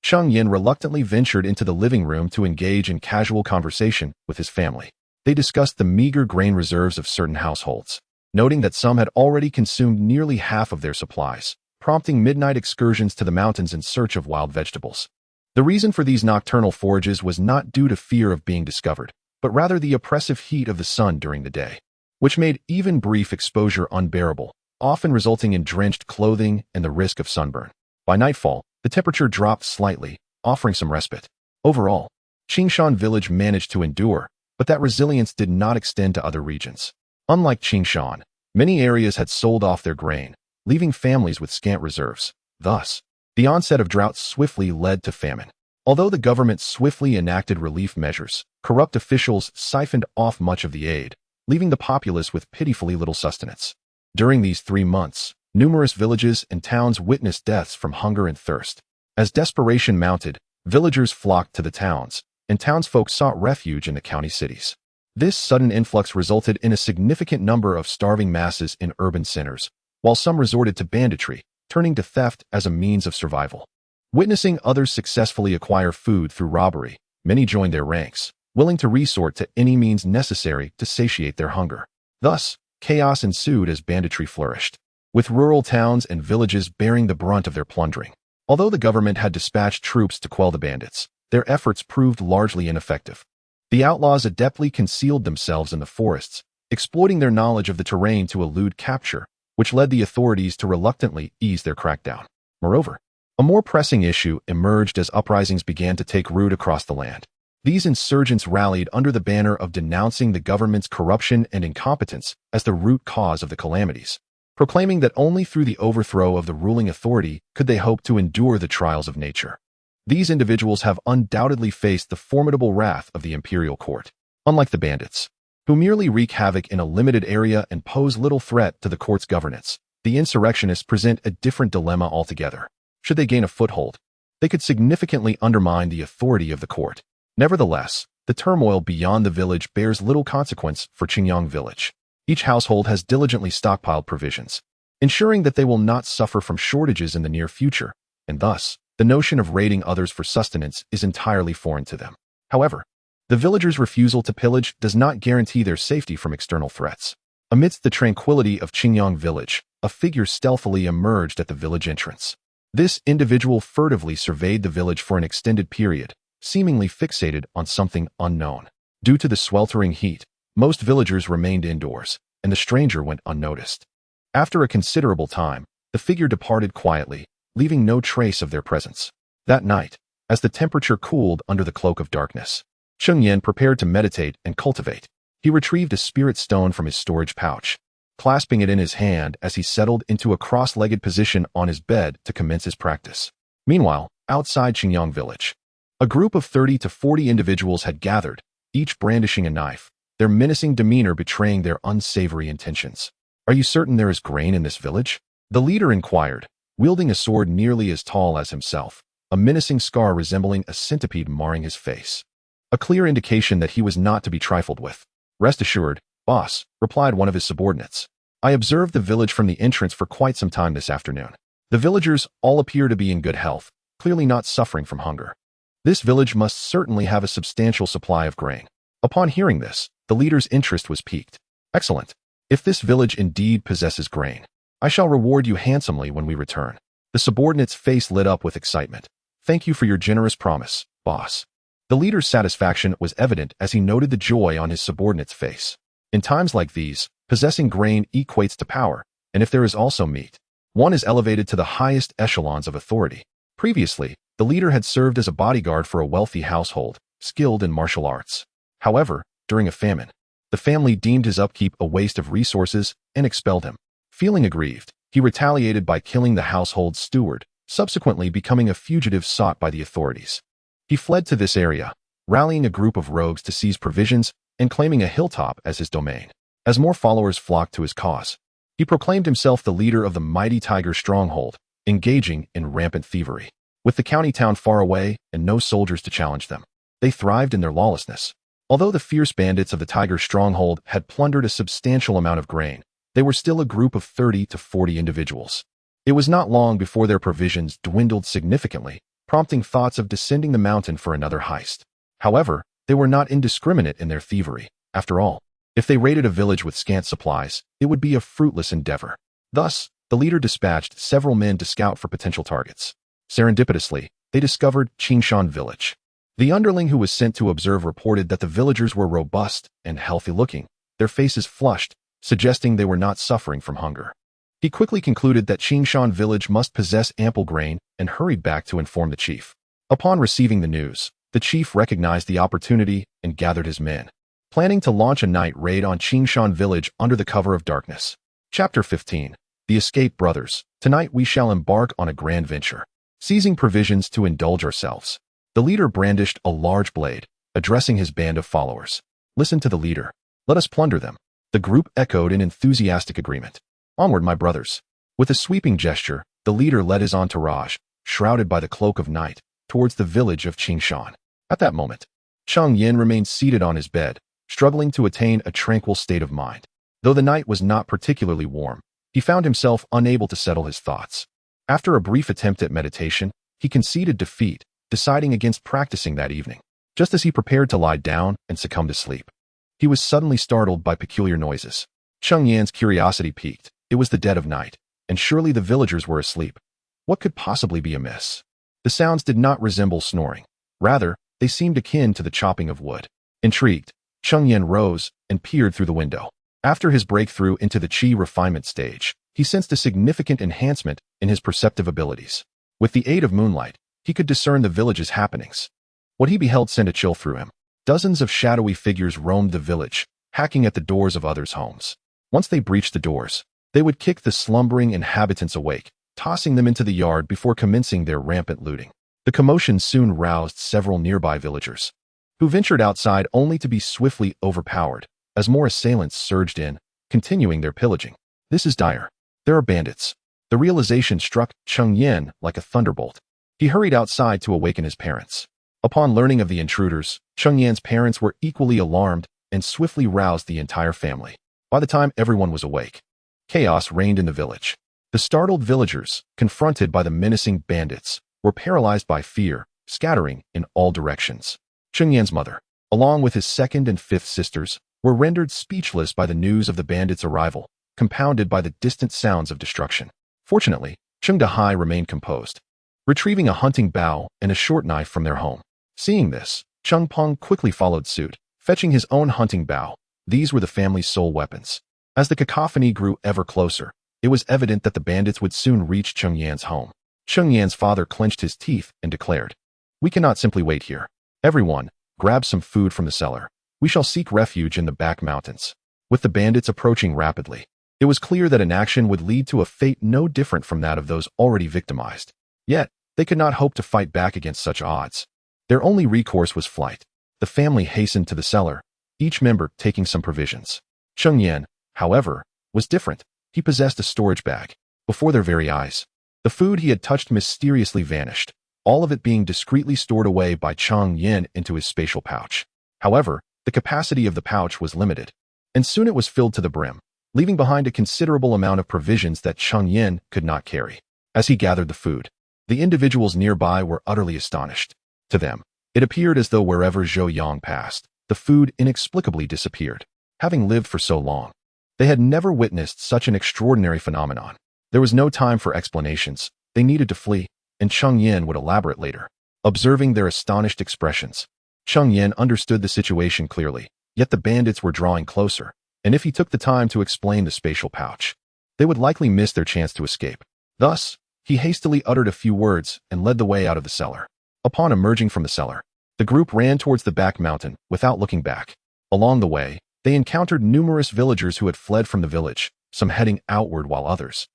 Cheng Yan reluctantly ventured into the living room to engage in casual conversation with his family. They discussed the meager grain reserves of certain households, noting that some had already consumed nearly half of their supplies, prompting midnight excursions to the mountains in search of wild vegetables. The reason for these nocturnal forages was not due to fear of being discovered, but rather the oppressive heat of the sun during the day, which made even brief exposure unbearable, often resulting in drenched clothing and the risk of sunburn. By nightfall, the temperature dropped slightly, offering some respite. Overall, Qingshan village managed to endure, but that resilience did not extend to other regions. Unlike Qingshan, many areas had sold off their grain, leaving families with scant reserves. Thus, the onset of drought swiftly led to famine. Although the government swiftly enacted relief measures, corrupt officials siphoned off much of the aid, leaving the populace with pitifully little sustenance. During these 3 months, numerous villages and towns witnessed deaths from hunger and thirst. As desperation mounted, villagers flocked to the towns, and townsfolk sought refuge in the county cities. This sudden influx resulted in a significant number of starving masses in urban centers, while some resorted to banditry, turning to theft as a means of survival. Witnessing others successfully acquire food through robbery, many joined their ranks, willing to resort to any means necessary to satiate their hunger. Thus, chaos ensued as banditry flourished, with rural towns and villages bearing the brunt of their plundering. Although the government had dispatched troops to quell the bandits, their efforts proved largely ineffective. The outlaws adeptly concealed themselves in the forests, exploiting their knowledge of the terrain to elude capture, which led the authorities to reluctantly ease their crackdown. Moreover, a more pressing issue emerged as uprisings began to take root across the land. These insurgents rallied under the banner of denouncing the government's corruption and incompetence as the root cause of the calamities, proclaiming that only through the overthrow of the ruling authority could they hope to endure the trials of nature. These individuals have undoubtedly faced the formidable wrath of the imperial court. Unlike the bandits, who merely wreak havoc in a limited area and pose little threat to the court's governance, the insurrectionists present a different dilemma altogether. Should they gain a foothold, they could significantly undermine the authority of the court. Nevertheless, the turmoil beyond the village bears little consequence for Qingyang village. Each household has diligently stockpiled provisions, ensuring that they will not suffer from shortages in the near future, and thus, the notion of raiding others for sustenance is entirely foreign to them. However, the villagers' refusal to pillage does not guarantee their safety from external threats. Amidst the tranquility of Qingyang village, a figure stealthily emerged at the village entrance. This individual furtively surveyed the village for an extended period, seemingly fixated on something unknown. Due to the sweltering heat, most villagers remained indoors, and the stranger went unnoticed. After a considerable time, the figure departed quietly, leaving no trace of their presence. That night, as the temperature cooled under the cloak of darkness, Cheng Yan prepared to meditate and cultivate. He retrieved a spirit stone from his storage pouch, clasping it in his hand as he settled into a cross-legged position on his bed to commence his practice. Meanwhile, outside Qingyang village, a group of 30 to 40 individuals had gathered, each brandishing a knife, their menacing demeanor betraying their unsavory intentions. "Are you certain there is grain in this village?" the leader inquired, wielding a sword nearly as tall as himself, a menacing scar resembling a centipede marring his face. A clear indication that he was not to be trifled with. "Rest assured, boss," replied one of his subordinates. "I observed the village from the entrance for quite some time this afternoon. The villagers all appear to be in good health, clearly not suffering from hunger. This village must certainly have a substantial supply of grain." Upon hearing this, the leader's interest was piqued. "Excellent. If this village indeed possesses grain, I shall reward you handsomely when we return." The subordinate's face lit up with excitement. "Thank you for your generous promise, boss." The leader's satisfaction was evident as he noted the joy on his subordinate's face. In times like these, possessing grain equates to power, and if there is also meat, one is elevated to the highest echelons of authority. Previously, the leader had served as a bodyguard for a wealthy household, skilled in martial arts. However, during a famine, the family deemed his upkeep a waste of resources and expelled him. Feeling aggrieved, he retaliated by killing the household steward, subsequently becoming a fugitive sought by the authorities. He fled to this area, rallying a group of rogues to seize provisions and claiming a hilltop as his domain. As more followers flocked to his cause, he proclaimed himself the leader of the mighty Tiger stronghold, engaging in rampant thievery. With the county town far away and no soldiers to challenge them, they thrived in their lawlessness. Although the fierce bandits of the Tiger stronghold had plundered a substantial amount of grain, they were still a group of 30 to 40 individuals. It was not long before their provisions dwindled significantly, prompting thoughts of descending the mountain for another heist. However, they were not indiscriminate in their thievery. After all, if they raided a village with scant supplies, it would be a fruitless endeavor. Thus, the leader dispatched several men to scout for potential targets. Serendipitously, they discovered Cheng Yan village. The underling who was sent to observe reported that the villagers were robust and healthy-looking, their faces flushed, suggesting they were not suffering from hunger. He quickly concluded that Cheng Yan village must possess ample grain and hurried back to inform the chief. Upon receiving the news, the chief recognized the opportunity and gathered his men, planning to launch a night raid on Cheng Yan village under the cover of darkness. Chapter 15. The Escaped Brothers. Tonight we shall embark on a grand venture, seizing provisions to indulge ourselves. The leader brandished a large blade, addressing his band of followers. Listen to the leader. Let us plunder them. The group echoed in enthusiastic agreement. Onward, my brothers. With a sweeping gesture, the leader led his entourage, shrouded by the cloak of night, towards the village of Cheng Yan. At that moment, Cheng Yan remained seated on his bed, struggling to attain a tranquil state of mind. Though the night was not particularly warm, he found himself unable to settle his thoughts. After a brief attempt at meditation, he conceded defeat, deciding against practicing that evening. Just as he prepared to lie down and succumb to sleep, he was suddenly startled by peculiar noises. Cheng Yan's curiosity piqued. It was the dead of night, and surely the villagers were asleep. What could possibly be amiss? The sounds did not resemble snoring. Rather, they seemed akin to the chopping of wood. Intrigued, Cheng Yan rose and peered through the window. After his breakthrough into the Qi refinement stage, he sensed a significant enhancement in his perceptive abilities. With the aid of moonlight, he could discern the village's happenings. What he beheld sent a chill through him. Dozens of shadowy figures roamed the village, hacking at the doors of others' homes. Once they breached the doors, they would kick the slumbering inhabitants awake, tossing them into the yard before commencing their rampant looting. The commotion soon roused several nearby villagers, who ventured outside only to be swiftly overpowered as more assailants surged in, continuing their pillaging. This is dire. There are bandits. The realization struck Cheng Yan like a thunderbolt. He hurried outside to awaken his parents. Upon learning of the intruders, Cheng Yan's parents were equally alarmed and swiftly roused the entire family. By the time everyone was awake, chaos reigned in the village. The startled villagers, confronted by the menacing bandits, were paralyzed by fear, scattering in all directions. Cheng Yan's mother, along with his second and fifth sisters, were rendered speechless by the news of the bandits' arrival, compounded by the distant sounds of destruction. Fortunately, Cheng Dahai remained composed, retrieving a hunting bow and a short knife from their home. Seeing this, Cheng Peng quickly followed suit, fetching his own hunting bow. These were the family's sole weapons. As the cacophony grew ever closer, it was evident that the bandits would soon reach Cheng Yan's home. Cheng Yan's father clenched his teeth and declared, "We cannot simply wait here. Everyone, grab some food from the cellar. We shall seek refuge in the back mountains." With the bandits approaching rapidly, it was clear that inaction would lead to a fate no different from that of those already victimized. Yet, they could not hope to fight back against such odds. Their only recourse was flight. The family hastened to the cellar, each member taking some provisions. Cheng Yan, however, was different. He possessed a storage bag. Before their very eyes, the food he had touched mysteriously vanished, all of it being discreetly stored away by Cheng Yan into his spatial pouch. However, the capacity of the pouch was limited, and soon it was filled to the brim, leaving behind a considerable amount of provisions that Cheng Yan could not carry. As he gathered the food, the individuals nearby were utterly astonished. To them, it appeared as though wherever Zhou Yang passed, the food inexplicably disappeared. Having lived for so long, they had never witnessed such an extraordinary phenomenon. There was no time for explanations. They needed to flee, and Cheng Yan would elaborate later. Observing their astonished expressions, Cheng Yan understood the situation clearly, yet the bandits were drawing closer, and if he took the time to explain the spatial pouch, they would likely miss their chance to escape. Thus, he hastily uttered a few words and led the way out of the cellar. Upon emerging from the cellar, the group ran towards the back mountain without looking back. Along the way, they encountered numerous villagers who had fled from the village, some heading outward while others,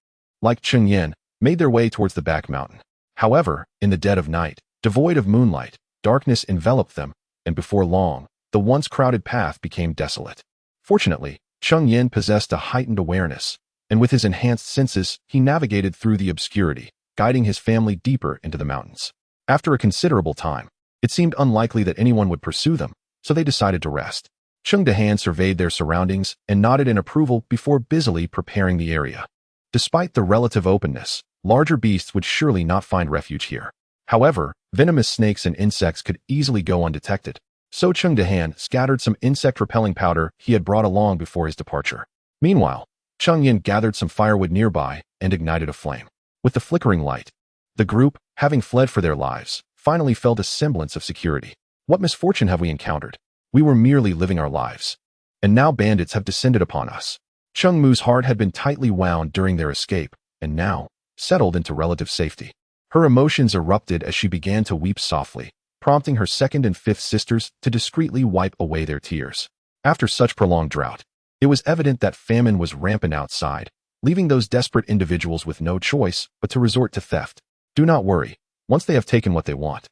like Cheng Yan, made their way towards the back mountain. However, in the dead of night, devoid of moonlight, darkness enveloped them, and before long, the once crowded path became desolate. Fortunately, Cheng Yan possessed a heightened awareness, and with his enhanced senses, he navigated through the obscurity, guiding his family deeper into the mountains. After a considerable time, it seemed unlikely that anyone would pursue them, so they decided to rest. Cheng Yan surveyed their surroundings and nodded in approval before busily preparing the area. Despite the relative openness, larger beasts would surely not find refuge here. However, venomous snakes and insects could easily go undetected, so Cheng Yan scattered some insect-repelling powder he had brought along before his departure. Meanwhile, Cheng Yan gathered some firewood nearby and ignited a flame. With the flickering light, the group, having fled for their lives, finally felt a semblance of security. What misfortune have we encountered? We were merely living our lives, and now bandits have descended upon us. Cheng Mu's heart had been tightly wound during their escape, and now, settled into relative safety. Her emotions erupted as she began to weep softly, prompting her second and fifth sisters to discreetly wipe away their tears. After such prolonged drought, it was evident that famine was rampant outside, leaving those desperate individuals with no choice but to resort to theft. Do not worry, once they have taken what they want,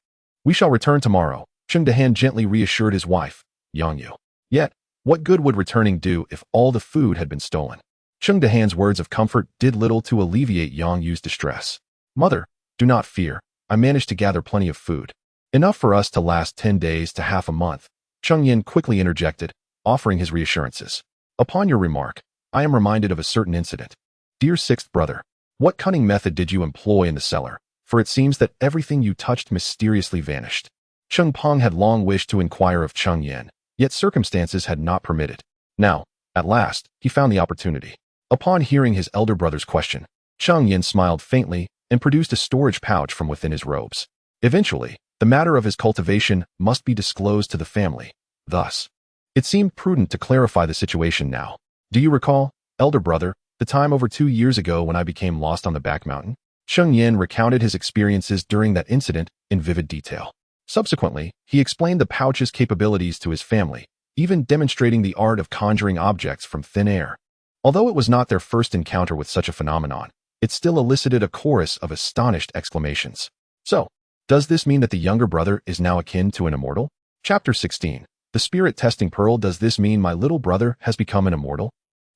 we shall return tomorrow, Cheng Yan gently reassured his wife, Yang Yu. Yet, what good would returning do if all the food had been stolen? Cheng Yan's words of comfort did little to alleviate Yang Yu's distress. Mother, do not fear, I managed to gather plenty of food. Enough for us to last 10 days to half a month, Cheng Yan quickly interjected, offering his reassurances. Upon your remark, I am reminded of a certain incident. Dear sixth brother, what cunning method did you employ in the cellar? For it seems that everything you touched mysteriously vanished. Cheng Pong had long wished to inquire of Cheng Yan, yet circumstances had not permitted. Now, at last, he found the opportunity. Upon hearing his elder brother's question, Cheng Yan smiled faintly and produced a storage pouch from within his robes. Eventually, the matter of his cultivation must be disclosed to the family. Thus, it seemed prudent to clarify the situation now. Do you recall, elder brother, the time over 2 years ago when I became lost on the back mountain? Cheng Yan recounted his experiences during that incident in vivid detail. Subsequently, he explained the pouch's capabilities to his family, even demonstrating the art of conjuring objects from thin air. Although it was not their first encounter with such a phenomenon, it still elicited a chorus of astonished exclamations. So, does this mean that the younger brother is now akin to an immortal? Chapter 16. The Spirit Testing Pearl. Does this mean my little brother has become an immortal?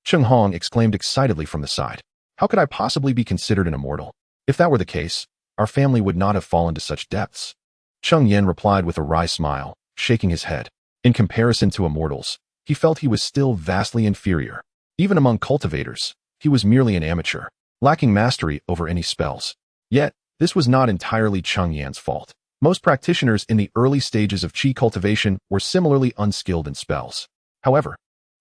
Cheng Hong exclaimed excitedly from the side. How could I possibly be considered an immortal? If that were the case, our family would not have fallen to such depths. Cheng Yan replied with a wry smile, shaking his head. In comparison to immortals, he felt he was still vastly inferior. Even among cultivators, he was merely an amateur, lacking mastery over any spells. Yet, this was not entirely Cheng Yan's fault. Most practitioners in the early stages of Qi cultivation were similarly unskilled in spells. However,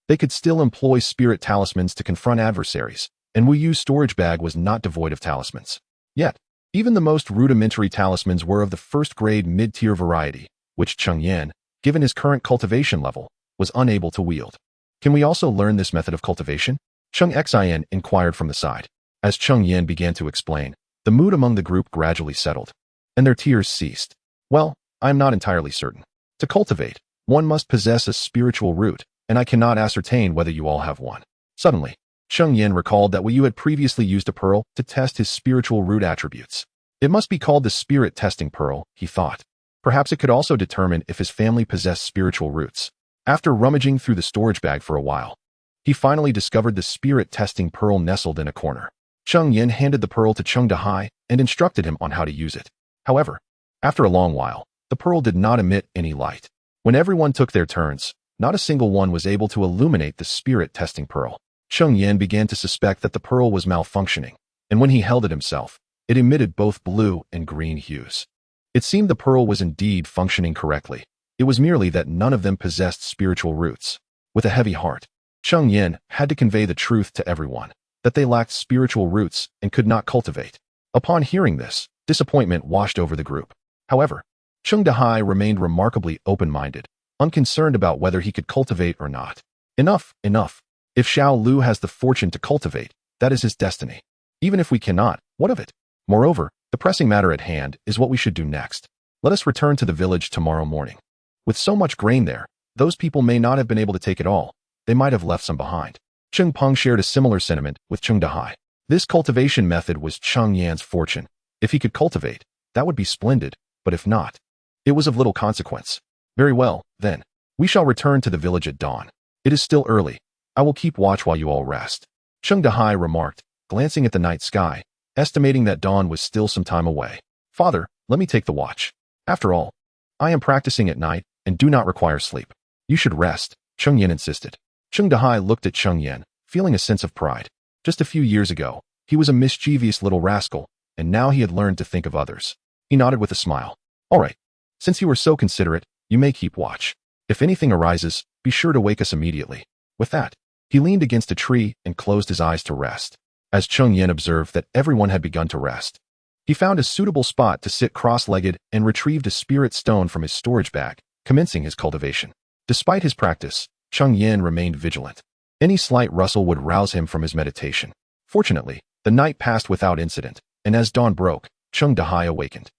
they could still employ spirit talismans to confront adversaries, and Wu Yu's storage bag was not devoid of talismans. Yet, even the most rudimentary talismans were of the first-grade mid-tier variety, which Cheng Yan, given his current cultivation level, was unable to wield. Can we also learn this method of cultivation? Cheng Xian inquired from the side. As Cheng Yan began to explain, the mood among the group gradually settled, and their tears ceased. Well, I am not entirely certain. To cultivate, one must possess a spiritual root, and I cannot ascertain whether you all have one. Suddenly, Cheng Yan recalled that Wu Yu had previously used a pearl to test his spiritual root attributes. It must be called the Spirit Testing Pearl, he thought. Perhaps it could also determine if his family possessed spiritual roots. After rummaging through the storage bag for a while, he finally discovered the Spirit Testing Pearl nestled in a corner. Cheng Yan handed the pearl to Cheng Dahai and instructed him on how to use it. However, after a long while, the pearl did not emit any light. When everyone took their turns, not a single one was able to illuminate the Spirit Testing Pearl. Cheng Yan began to suspect that the pearl was malfunctioning, and when he held it himself, it emitted both blue and green hues. It seemed the pearl was indeed functioning correctly. It was merely that none of them possessed spiritual roots. With a heavy heart, Cheng Yan had to convey the truth to everyone, that they lacked spiritual roots and could not cultivate. Upon hearing this, disappointment washed over the group. However, Cheng Dahai remained remarkably open-minded, unconcerned about whether he could cultivate or not. Enough, enough. If Xiao Lu has the fortune to cultivate, that is his destiny. Even if we cannot, what of it? Moreover, the pressing matter at hand is what we should do next. Let us return to the village tomorrow morning. With so much grain there, those people may not have been able to take it all. They might have left some behind. Cheng Peng shared a similar sentiment with Cheng Dahai. This cultivation method was Cheng Yan's fortune. If he could cultivate, that would be splendid, but if not, it was of little consequence. Very well, then. We shall return to the village at dawn. It is still early. I will keep watch while you all rest. Cheng Dahai remarked, glancing at the night sky, estimating that dawn was still some time away. Father, let me take the watch. After all, I am practicing at night and do not require sleep. You should rest, Cheng Yan insisted. Cheng Dahai looked at Cheng Yan, feeling a sense of pride. Just a few years ago, he was a mischievous little rascal, and now he had learned to think of others. He nodded with a smile. All right. Since you are so considerate, you may keep watch. If anything arises, be sure to wake us immediately. With that, he leaned against a tree and closed his eyes to rest. As Cheng Yan observed that everyone had begun to rest, he found a suitable spot to sit cross-legged and retrieved a spirit stone from his storage bag, commencing his cultivation. Despite his practice, Cheng Yan remained vigilant. Any slight rustle would rouse him from his meditation. Fortunately, the night passed without incident, and as dawn broke, Cheng Dahai awakened.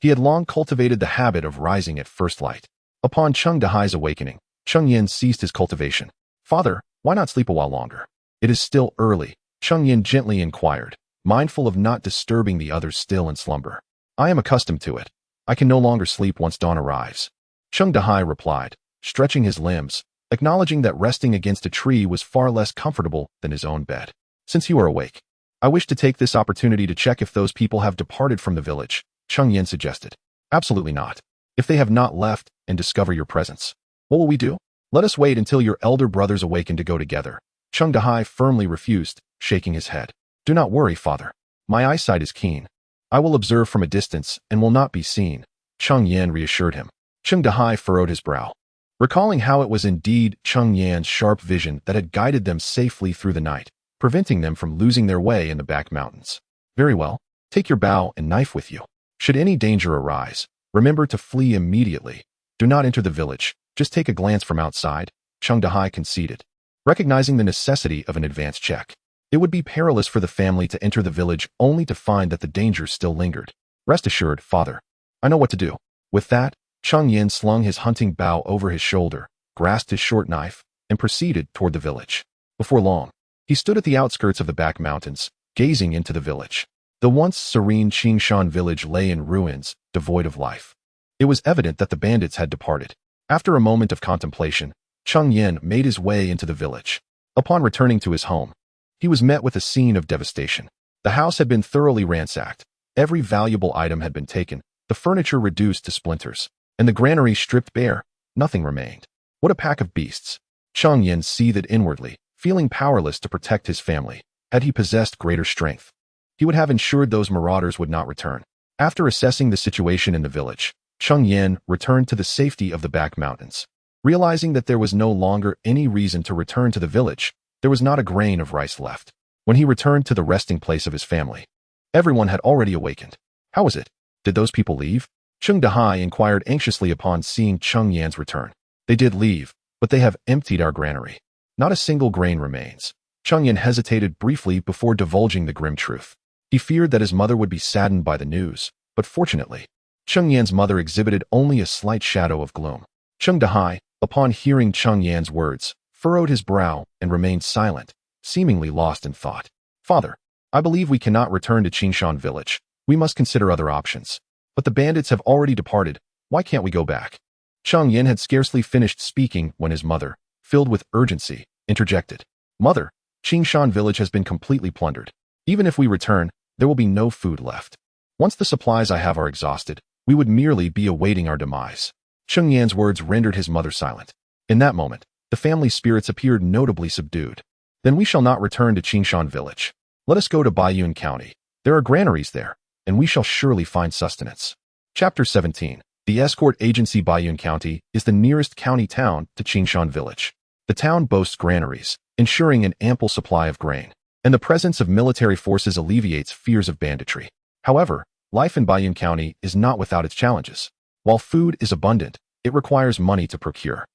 He had long cultivated the habit of rising at first light. Upon Cheng Dahai's awakening, Cheng Yan ceased his cultivation. Father, why not sleep a while longer? It is still early, Cheng Yan gently inquired, mindful of not disturbing the others still in slumber. I am accustomed to it. I can no longer sleep once dawn arrives. Cheng Dahai replied, stretching his limbs, acknowledging that resting against a tree was far less comfortable than his own bed. Since you are awake, I wish to take this opportunity to check if those people have departed from the village, Cheng Yan suggested. Absolutely not. If they have not left and discover your presence, what will we do? Let us wait until your elder brothers awaken to go together. Cheng Dahai firmly refused, shaking his head. Do not worry, father. My eyesight is keen. I will observe from a distance and will not be seen, Cheng Yan reassured him. Cheng Dahai furrowed his brow, recalling how it was indeed Cheng Yan's sharp vision that had guided them safely through the night, preventing them from losing their way in the back mountains. Very well. Take your bow and knife with you. Should any danger arise, remember to flee immediately. Do not enter the village. Just take a glance from outside, Cheng Dahai conceded, recognizing the necessity of an advance check. It would be perilous for the family to enter the village only to find that the danger still lingered. Rest assured, father. I know what to do. With that, Cheng Yan slung his hunting bow over his shoulder, grasped his short knife, and proceeded toward the village. Before long, he stood at the outskirts of the back mountains, gazing into the village. The once serene Qingshan village lay in ruins, devoid of life. It was evident that the bandits had departed. After a moment of contemplation, Cheng Yan made his way into the village. Upon returning to his home, he was met with a scene of devastation. The house had been thoroughly ransacked. Every valuable item had been taken, the furniture reduced to splinters, and the granary stripped bare. Nothing remained. What a pack of beasts! Cheng Yan seethed inwardly, feeling powerless to protect his family. Had he possessed greater strength, he would have ensured those marauders would not return. After assessing the situation in the village, Cheng Yan returned to the safety of the back mountains. Realizing that there was no longer any reason to return to the village, there was not a grain of rice left. When he returned to the resting place of his family, everyone had already awakened. How was it? Did those people leave? Cheng Dahai inquired anxiously upon seeing Cheng Yan's return. They did leave, but they have emptied our granary. Not a single grain remains. Cheng Yan hesitated briefly before divulging the grim truth. He feared that his mother would be saddened by the news, but fortunately, Cheng Yan's mother exhibited only a slight shadow of gloom. Cheng Dahai, upon hearing Cheng Yan's words, furrowed his brow and remained silent, seemingly lost in thought. Father, I believe we cannot return to Qingshan village. We must consider other options. But the bandits have already departed. Why can't we go back? Cheng Yan had scarcely finished speaking when his mother, filled with urgency, interjected. Mother, Qingshan village has been completely plundered. Even if we return, there will be no food left. Once the supplies I have are exhausted, we would merely be awaiting our demise. Cheng Yan's words rendered his mother silent. In that moment, the family's spirits appeared notably subdued. Then we shall not return to Qingshan village. Let us go to Baiyun County. There are granaries there, and we shall surely find sustenance. Chapter 17. The escort agency Baiyun County is the nearest county town to Qingshan village. The town boasts granaries, ensuring an ample supply of grain, and the presence of military forces alleviates fears of banditry. However, life in Baiyun County is not without its challenges. While food is abundant, it requires money to procure.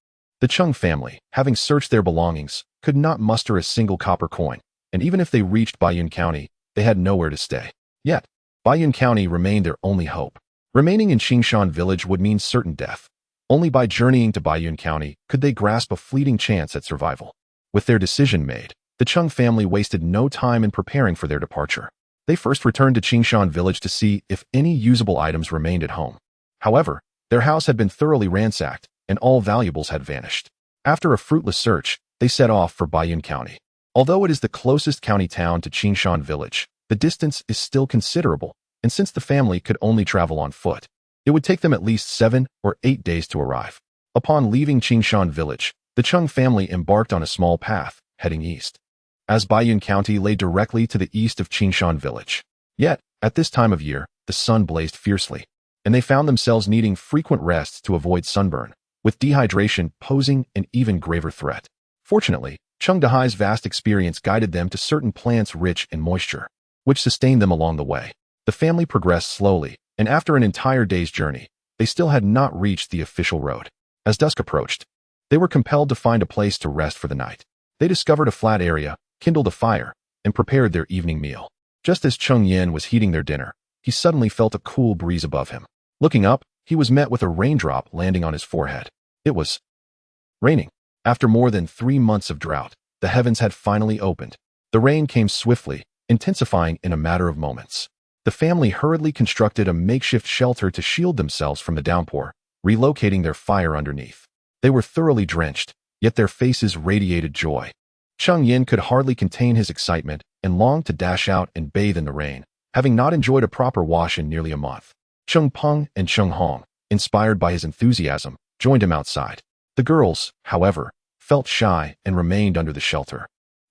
The Cheng family, having searched their belongings, could not muster a single copper coin, and even if they reached Baiyun County, they had nowhere to stay. Yet, Baiyun County remained their only hope. Remaining in Qingshan village would mean certain death. Only by journeying to Baiyun County could they grasp a fleeting chance at survival. With their decision made, The Cheng family wasted no time in preparing for their departure. They first returned to Qingshan village to see if any usable items remained at home. However, their house had been thoroughly ransacked, and all valuables had vanished. After a fruitless search, they set off for Baiyun County. Although it is the closest county town to Qingshan village, the distance is still considerable, and since the family could only travel on foot, it would take them at least 7 or 8 days to arrive. Upon leaving Qingshan village, the Cheng family embarked on a small path, heading east. As Baiyun County lay directly to the east of Qingshan village. Yet, at this time of year, the sun blazed fiercely, and they found themselves needing frequent rests to avoid sunburn, with dehydration posing an even graver threat. Fortunately, Cheng Dahai's vast experience guided them to certain plants rich in moisture, which sustained them along the way. The family progressed slowly, and after an entire day's journey, they still had not reached the official road. As dusk approached, they were compelled to find a place to rest for the night. They discovered a flat area, kindled a fire, and prepared their evening meal. Just as Cheng Yan was heating their dinner, he suddenly felt a cool breeze above him. Looking up, he was met with a raindrop landing on his forehead. It was raining. After more than 3 months of drought, the heavens had finally opened. The rain came swiftly, intensifying in a matter of moments. The family hurriedly constructed a makeshift shelter to shield themselves from the downpour, relocating their fire underneath. They were thoroughly drenched, yet their faces radiated joy. Cheng Yan could hardly contain his excitement and longed to dash out and bathe in the rain, having not enjoyed a proper wash in nearly a month. Cheng Peng and Cheng Hong, inspired by his enthusiasm, joined him outside. The girls, however, felt shy and remained under the shelter,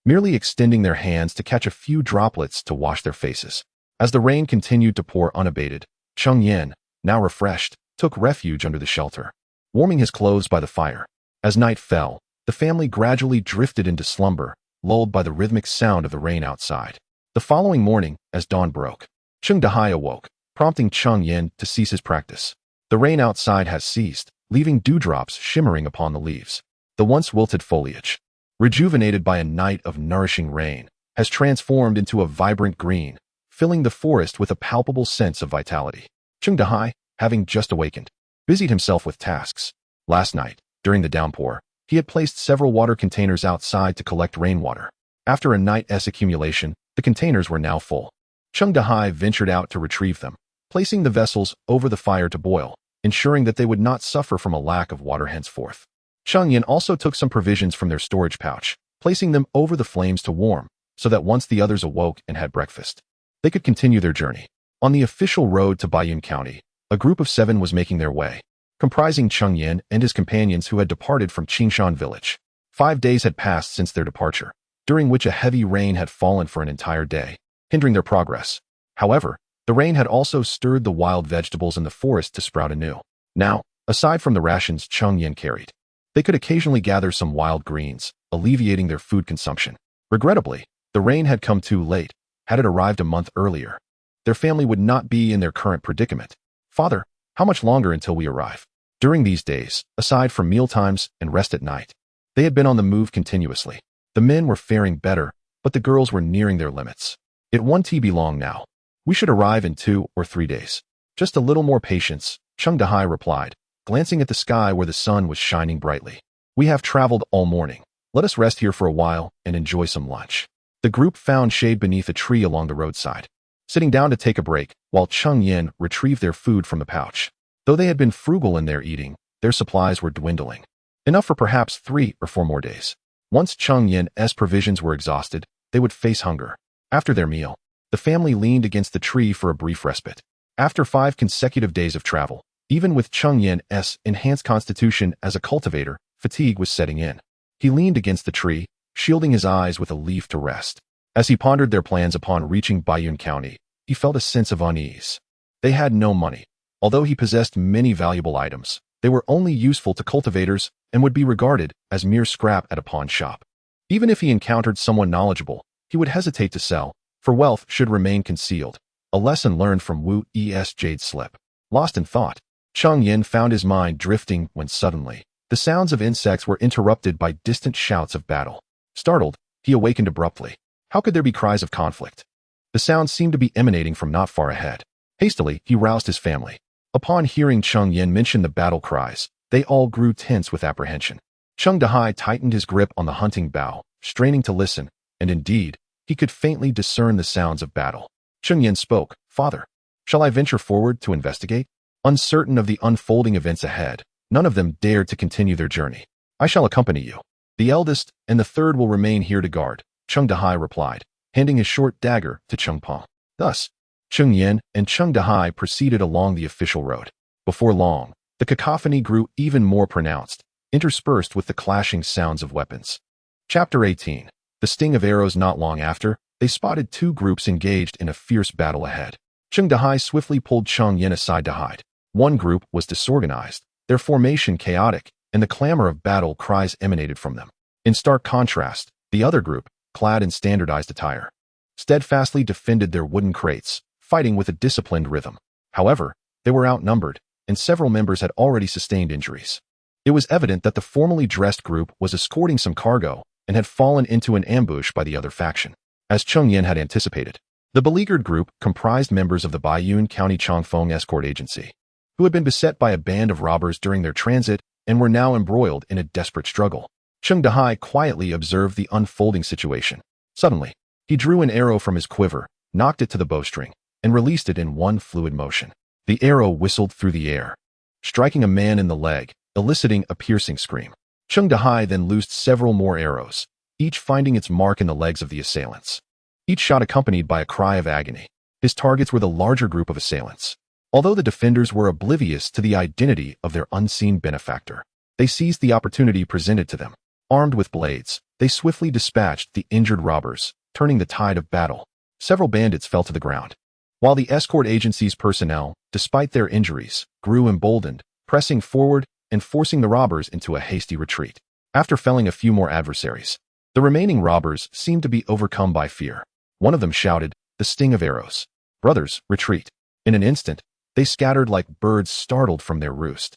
merely extending their hands to catch a few droplets to wash their faces. As the rain continued to pour unabated, Cheng Yan, now refreshed, took refuge under the shelter, warming his clothes by the fire. As night fell, the family gradually drifted into slumber, lulled by the rhythmic sound of the rain outside. The following morning, as dawn broke, Cheng Dahai awoke, prompting Cheng Yan to cease his practice. The rain outside has ceased, leaving dewdrops shimmering upon the leaves. The once wilted foliage, rejuvenated by a night of nourishing rain, has transformed into a vibrant green, filling the forest with a palpable sense of vitality. Cheng Dahai, having just awakened, busied himself with tasks. Last night, during the downpour, he had placed several water containers outside to collect rainwater. After a night's accumulation, the containers were now full. Cheng Dahai ventured out to retrieve them, placing the vessels over the fire to boil, ensuring that they would not suffer from a lack of water henceforth. Cheng Yan also took some provisions from their storage pouch, placing them over the flames to warm, so that once the others awoke and had breakfast, they could continue their journey. On the official road to Baiyun County, a group of 7 was making their way, comprising Cheng Yan and his companions who had departed from Qingshan village. 5 days had passed since their departure, during which a heavy rain had fallen for an entire day, hindering their progress. However, the rain had also stirred the wild vegetables in the forest to sprout anew. Now, aside from the rations Cheng Yan carried, they could occasionally gather some wild greens, alleviating their food consumption. Regrettably, the rain had come too late. Had it arrived a month earlier, their family would not be in their current predicament. "Father, how much longer until we arrive?" During these days, aside from mealtimes and rest at night, they had been on the move continuously. The men were faring better, but the girls were nearing their limits. "It won't be long now. We should arrive in 2 or 3 days. Just a little more patience," Cheng Dahai replied, glancing at the sky where the sun was shining brightly. "We have traveled all morning. Let us rest here for a while and enjoy some lunch." The group found shade beneath a tree along the roadside, sitting down to take a break, while Cheng Yan retrieved their food from the pouch. Though they had been frugal in their eating, their supplies were dwindling, enough for perhaps 3 or 4 more days. Once Cheng Yan's provisions were exhausted, they would face hunger. After their meal, the family leaned against the tree for a brief respite. After 5 consecutive days of travel, even with Cheng Yan's enhanced constitution as a cultivator, fatigue was setting in. He leaned against the tree, shielding his eyes with a leaf to rest. As he pondered their plans upon reaching Baiyun County, he felt a sense of unease. They had no money. Although he possessed many valuable items, they were only useful to cultivators and would be regarded as mere scrap at a pawn shop. Even if he encountered someone knowledgeable, he would hesitate to sell, for wealth should remain concealed, a lesson learned from Wu's Jade Slip. Lost in thought, Cheng Yan found his mind drifting when suddenly, the sounds of insects were interrupted by distant shouts of battle. Startled, he awakened abruptly. How could there be cries of conflict? The sounds seemed to be emanating from not far ahead. Hastily, he roused his family. Upon hearing Cheng Yan mention the battle cries, they all grew tense with apprehension. Cheng Dahai tightened his grip on the hunting bow, straining to listen, and indeed, he could faintly discern the sounds of battle. Cheng Yan spoke, "Father, shall I venture forward to investigate?" Uncertain of the unfolding events ahead, none of them dared to continue their journey. "I shall accompany you. The eldest and the third will remain here to guard," Cheng Dahai replied, handing his short dagger to Cheng Peng. Thus, Cheng Yan and Cheng Dahai proceeded along the official road. Before long, the cacophony grew even more pronounced, interspersed with the clashing sounds of weapons. Chapter 18. The sting of arrows. Not long after, they spotted two groups engaged in a fierce battle ahead. Cheng Dahai swiftly pulled Cheng Yan aside to hide. One group was disorganized, their formation chaotic, and the clamor of battle cries emanated from them. In stark contrast, the other group, clad in standardized attire, steadfastly defended their wooden crates, fighting with a disciplined rhythm. However, they were outnumbered, and several members had already sustained injuries. It was evident that the formally dressed group was escorting some cargo and had fallen into an ambush by the other faction. As Cheng Yan had anticipated, the beleaguered group comprised members of the Baiyun County Chongfeng escort agency, who had been beset by a band of robbers during their transit and were now embroiled in a desperate struggle. Cheng Dahai quietly observed the unfolding situation. Suddenly, he drew an arrow from his quiver, knocked it to the bowstring, and released it in one fluid motion. The arrow whistled through the air, striking a man in the leg, eliciting a piercing scream. Cheng Dahai then loosed several more arrows, each finding its mark in the legs of the assailants. Each shot accompanied by a cry of agony. His targets were the larger group of assailants. Although the defenders were oblivious to the identity of their unseen benefactor, they seized the opportunity presented to them. Armed with blades, they swiftly dispatched the injured robbers, turning the tide of battle. Several bandits fell to the ground, while the escort agency's personnel, despite their injuries, grew emboldened, pressing forward and forcing the robbers into a hasty retreat. After felling a few more adversaries, the remaining robbers seemed to be overcome by fear. One of them shouted, "The sting of arrows. Brothers, retreat." In an instant, they scattered like birds startled from their roost.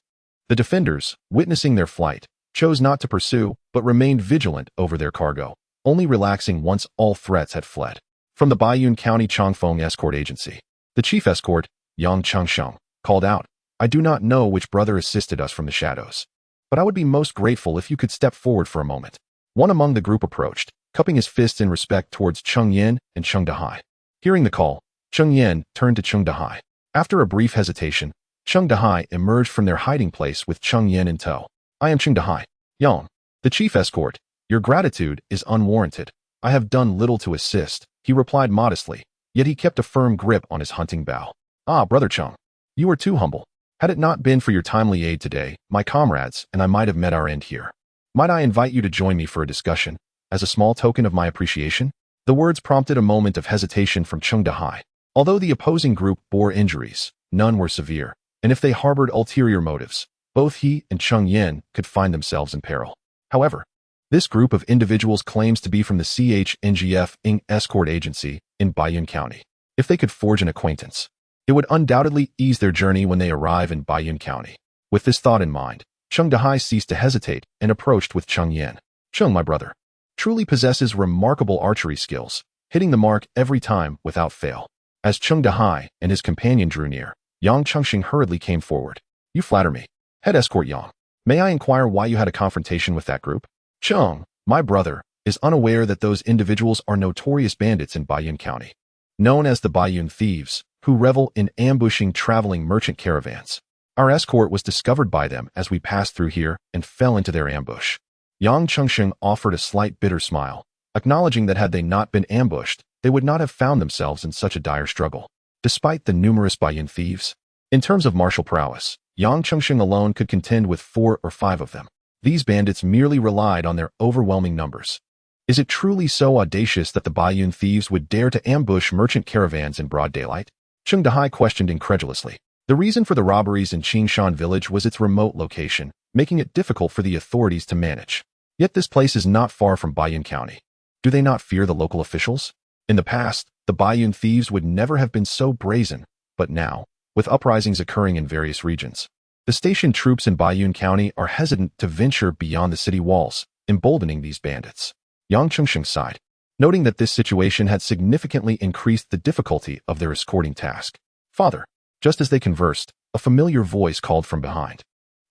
The defenders, witnessing their flight, chose not to pursue, but remained vigilant over their cargo, only relaxing once all threats had fled. From the Baiyun County Chongfeng escort agency, the chief escort, Yang Chengsheng, called out, "I do not know which brother assisted us from the shadows, but I would be most grateful if you could step forward for a moment." One among the group approached, cupping his fists in respect towards Cheng Yan and Cheng Dahai. Hearing the call, Cheng Yan turned to Cheng Dahai. After a brief hesitation, Cheng Dahai emerged from their hiding place with Cheng Yan in tow. "I am Cheng Dahai, Yang, the chief escort. Your gratitude is unwarranted. I have done little to assist," he replied modestly, yet he kept a firm grip on his hunting bow. "Ah, Brother Cheng, you are too humble. Had it not been for your timely aid today, my comrades and I might have met our end here. Might I invite you to join me for a discussion, as a small token of my appreciation?" The words prompted a moment of hesitation from Cheng Dahai. Although the opposing group bore injuries, none were severe, and if they harbored ulterior motives, both he and Cheng Yan could find themselves in peril. However, this group of individuals claims to be from the CHNGF Ing escort agency in Baiyun County. If they could forge an acquaintance, it would undoubtedly ease their journey when they arrive in Baiyun County. With this thought in mind, Cheng Dahai ceased to hesitate and approached with Cheng Yan. "Cheng, my brother, truly possesses remarkable archery skills, hitting the mark every time without fail." As Cheng Dahai and his companion drew near, Yang Chengxing hurriedly came forward. "You flatter me. Head escort Yang. May I inquire why you had a confrontation with that group?" Cheng, my brother, is unaware that those individuals are notorious bandits in Baiyun County, known as the Baiyun Thieves, who revel in ambushing traveling merchant caravans. Our escort was discovered by them as we passed through here and fell into their ambush. Yang Chengxing offered a slight bitter smile, acknowledging that had they not been ambushed, they would not have found themselves in such a dire struggle. Despite the numerous Baiyun thieves, in terms of martial prowess, Yang Chengxing alone could contend with 4 or 5 of them. These bandits merely relied on their overwhelming numbers. Is it truly so audacious that the Baiyun thieves would dare to ambush merchant caravans in broad daylight? Cheng Dahai questioned incredulously. The reason for the robberies in Qingshan village was its remote location, making it difficult for the authorities to manage. Yet this place is not far from Baiyun County. Do they not fear the local officials? In the past, the Baiyun thieves would never have been so brazen, but now, with uprisings occurring in various regions, the stationed troops in Baiyun County are hesitant to venture beyond the city walls, emboldening these bandits. Yang Chengxing sighed, noting that this situation had significantly increased the difficulty of their escorting task. "Father," just as they conversed, a familiar voice called from behind.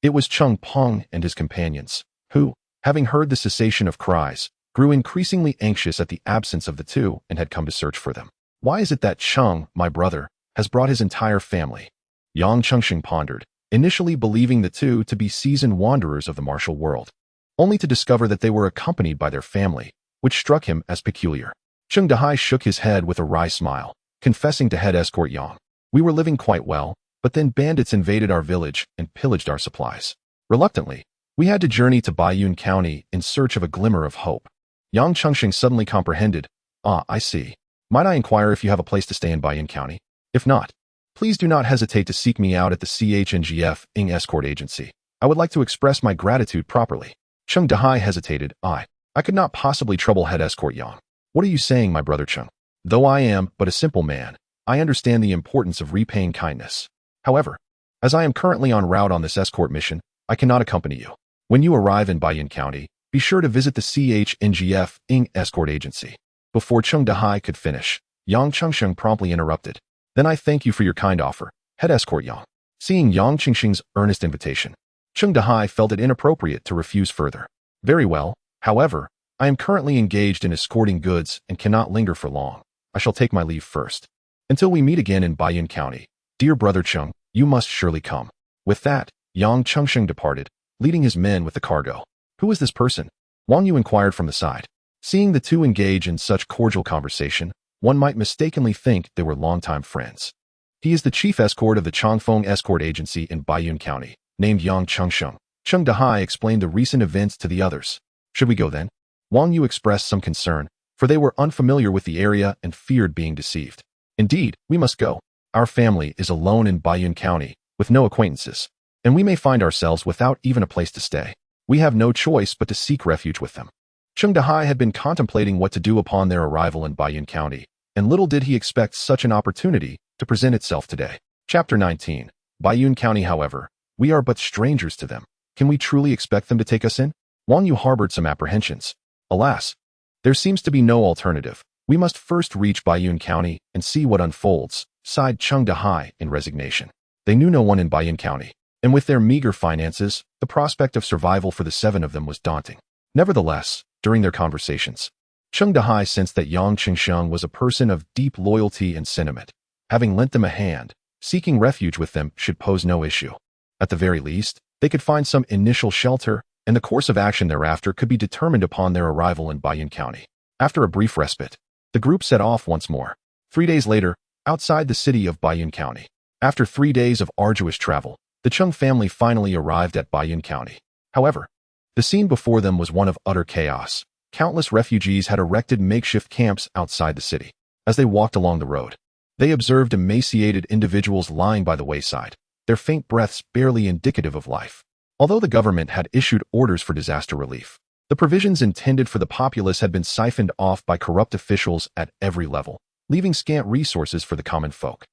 It was Cheng Peng and his companions, who, having heard the cessation of cries, grew increasingly anxious at the absence of the two and had come to search for them. Why is it that Cheng, my brother, has brought his entire family? Yang Chengxing pondered, initially believing the two to be seasoned wanderers of the martial world, only to discover that they were accompanied by their family, which struck him as peculiar. Cheng Dahai shook his head with a wry smile, confessing to head escort Yang. We were living quite well, but then bandits invaded our village and pillaged our supplies. Reluctantly, we had to journey to Baiyun County in search of a glimmer of hope. Yang Chengxing suddenly comprehended. Ah, I see. Might I inquire if you have a place to stay in Baiyun County? If not, please do not hesitate to seek me out at the CHNGF Ing Escort Agency. I would like to express my gratitude properly. Cheng Dahai hesitated. I could not possibly trouble head escort Yang. What are you saying, my brother Cheng? Though I am but a simple man, I understand the importance of repaying kindness. However, as I am currently en route on this escort mission, I cannot accompany you. When you arrive in Baiyun County, be sure to visit the CHNGF Ing Escort Agency. Before Cheng Dahai could finish, Yang Chengxing promptly interrupted. Then I thank you for your kind offer, head escort Yang. Seeing Yang Chengxing's earnest invitation, Cheng Dahai felt it inappropriate to refuse further. Very well, however, I am currently engaged in escorting goods and cannot linger for long. I shall take my leave first. Until we meet again in Baiyun County, dear brother Cheng, you must surely come. With that, Yang Chengxing departed, leading his men with the cargo. Who is this person? Wang Yu inquired from the side. Seeing the two engage in such cordial conversation, one might mistakenly think they were longtime friends. He is the chief escort of the Changfeng Escort Agency in Baiyun County, named Yang Chengxing. Cheng Dahai explained the recent events to the others. Should we go then? Wang Yu expressed some concern, for they were unfamiliar with the area and feared being deceived. Indeed, we must go. Our family is alone in Baiyun County, with no acquaintances, and we may find ourselves without even a place to stay. We have no choice but to seek refuge with them. Cheng Dahai had been contemplating what to do upon their arrival in Baiyun County, and little did he expect such an opportunity to present itself today. Chapter 19. Baiyun County, however, we are but strangers to them. Can we truly expect them to take us in? Wang Yu harbored some apprehensions. Alas, there seems to be no alternative. We must first reach Baiyun County and see what unfolds, sighed Cheng Dahai in resignation. They knew no one in Baiyun County, and with their meager finances, the prospect of survival for the seven of them was daunting. Nevertheless, during their conversations, Cheng Dahai sensed that Yang Chengxing was a person of deep loyalty and sentiment. Having lent them a hand, seeking refuge with them should pose no issue. At the very least, they could find some initial shelter, and the course of action thereafter could be determined upon their arrival in Baiyun County. After a brief respite, the group set off once more. 3 days later, outside the city of Baiyun County. After 3 days of arduous travel, the Cheng family finally arrived at Baiyun County. However, the scene before them was one of utter chaos. Countless refugees had erected makeshift camps outside the city. As they walked along the road, they observed emaciated individuals lying by the wayside, their faint breaths barely indicative of life. Although the government had issued orders for disaster relief, the provisions intended for the populace had been siphoned off by corrupt officials at every level, leaving scant resources for the common folk.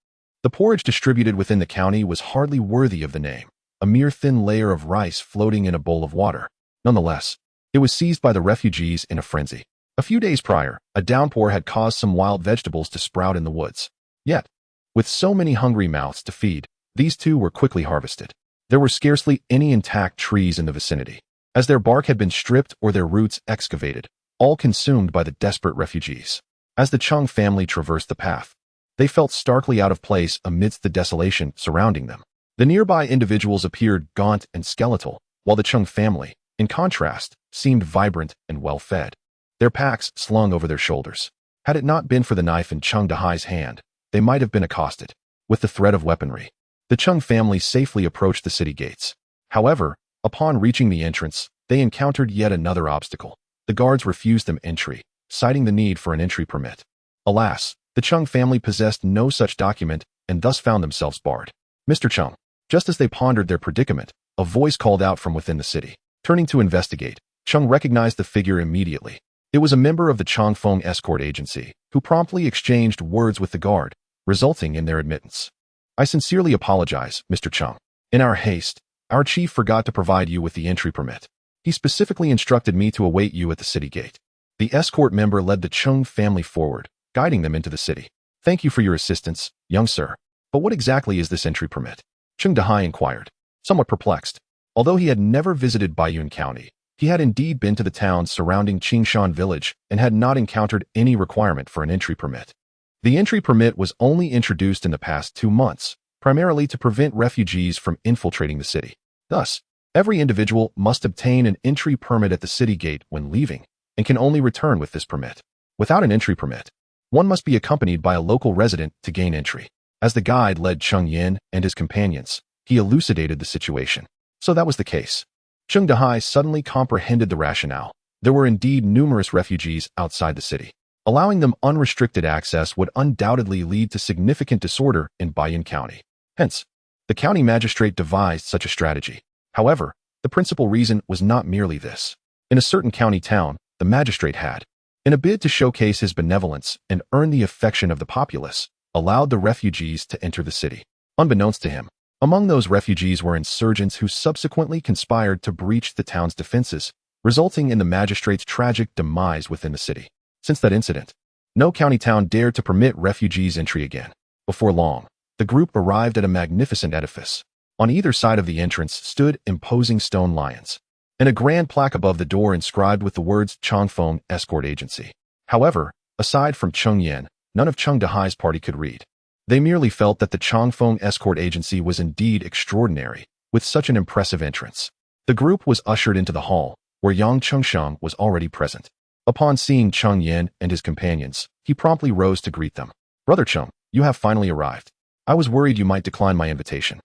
The porridge distributed within the county was hardly worthy of the name, a mere thin layer of rice floating in a bowl of water. Nonetheless, it was seized by the refugees in a frenzy. A few days prior, a downpour had caused some wild vegetables to sprout in the woods. Yet, with so many hungry mouths to feed, these too were quickly harvested. There were scarcely any intact trees in the vicinity, as their bark had been stripped or their roots excavated, all consumed by the desperate refugees. As the Cheng family traversed the path, they felt starkly out of place amidst the desolation surrounding them. The nearby individuals appeared gaunt and skeletal, while the Cheng family, in contrast, seemed vibrant and well-fed, their packs slung over their shoulders. Had it not been for the knife in Cheng Dahai's hand, they might have been accosted. With the threat of weaponry, the Cheng family safely approached the city gates. However, upon reaching the entrance, they encountered yet another obstacle. The guards refused them entry, citing the need for an entry permit. Alas, the Cheng family possessed no such document and thus found themselves barred. Mr. Cheng. Just as they pondered their predicament, a voice called out from within the city. Turning to investigate, Cheng recognized the figure immediately. It was a member of the Changfeng Escort Agency, who promptly exchanged words with the guard, resulting in their admittance. I sincerely apologize, Mr. Cheng. In our haste, our chief forgot to provide you with the entry permit. He specifically instructed me to await you at the city gate. The escort member led the Cheng family forward, guiding them into the city. Thank you for your assistance, young sir. But what exactly is this entry permit? Cheng Dahai inquired, somewhat perplexed. Although he had never visited Baiyun County, He had indeed been to the towns surrounding Qingshan village and had not encountered any requirement for an entry permit. The entry permit was only introduced in the past 2 months, primarily to prevent refugees from infiltrating the city. Thus, every individual must obtain an entry permit at the city gate when leaving and can only return with this permit. Without an entry permit, one must be accompanied by a local resident to gain entry. As the guide led Cheng Yan and his companions, he elucidated the situation. So that was the case. Cheng Dahai suddenly comprehended the rationale. There were indeed numerous refugees outside the city. Allowing them unrestricted access would undoubtedly lead to significant disorder in Bayan County. Hence, the county magistrate devised such a strategy. However, the principal reason was not merely this. In a certain county town, the magistrate had, in a bid to showcase his benevolence and earn the affection of the populace, allowed the refugees to enter the city. Unbeknownst to him, among those refugees were insurgents who subsequently conspired to breach the town's defenses, resulting in the magistrate's tragic demise within the city. Since that incident, no county town dared to permit refugees entry again. Before long, the group arrived at a magnificent edifice. On either side of the entrance stood imposing stone lions, and a grand plaque above the door inscribed with the words Changfeng Escort Agency. However, aside from Cheng Yan, none of Cheng Dahai's party could read. They merely felt that the Changfeng Escort Agency was indeed extraordinary, with such an impressive entrance. The group was ushered into the hall, where Yang Chengsheng was already present. Upon seeing Cheng Yan and his companions, he promptly rose to greet them. "Brother Cheng, you have finally arrived. I was worried you might decline my invitation."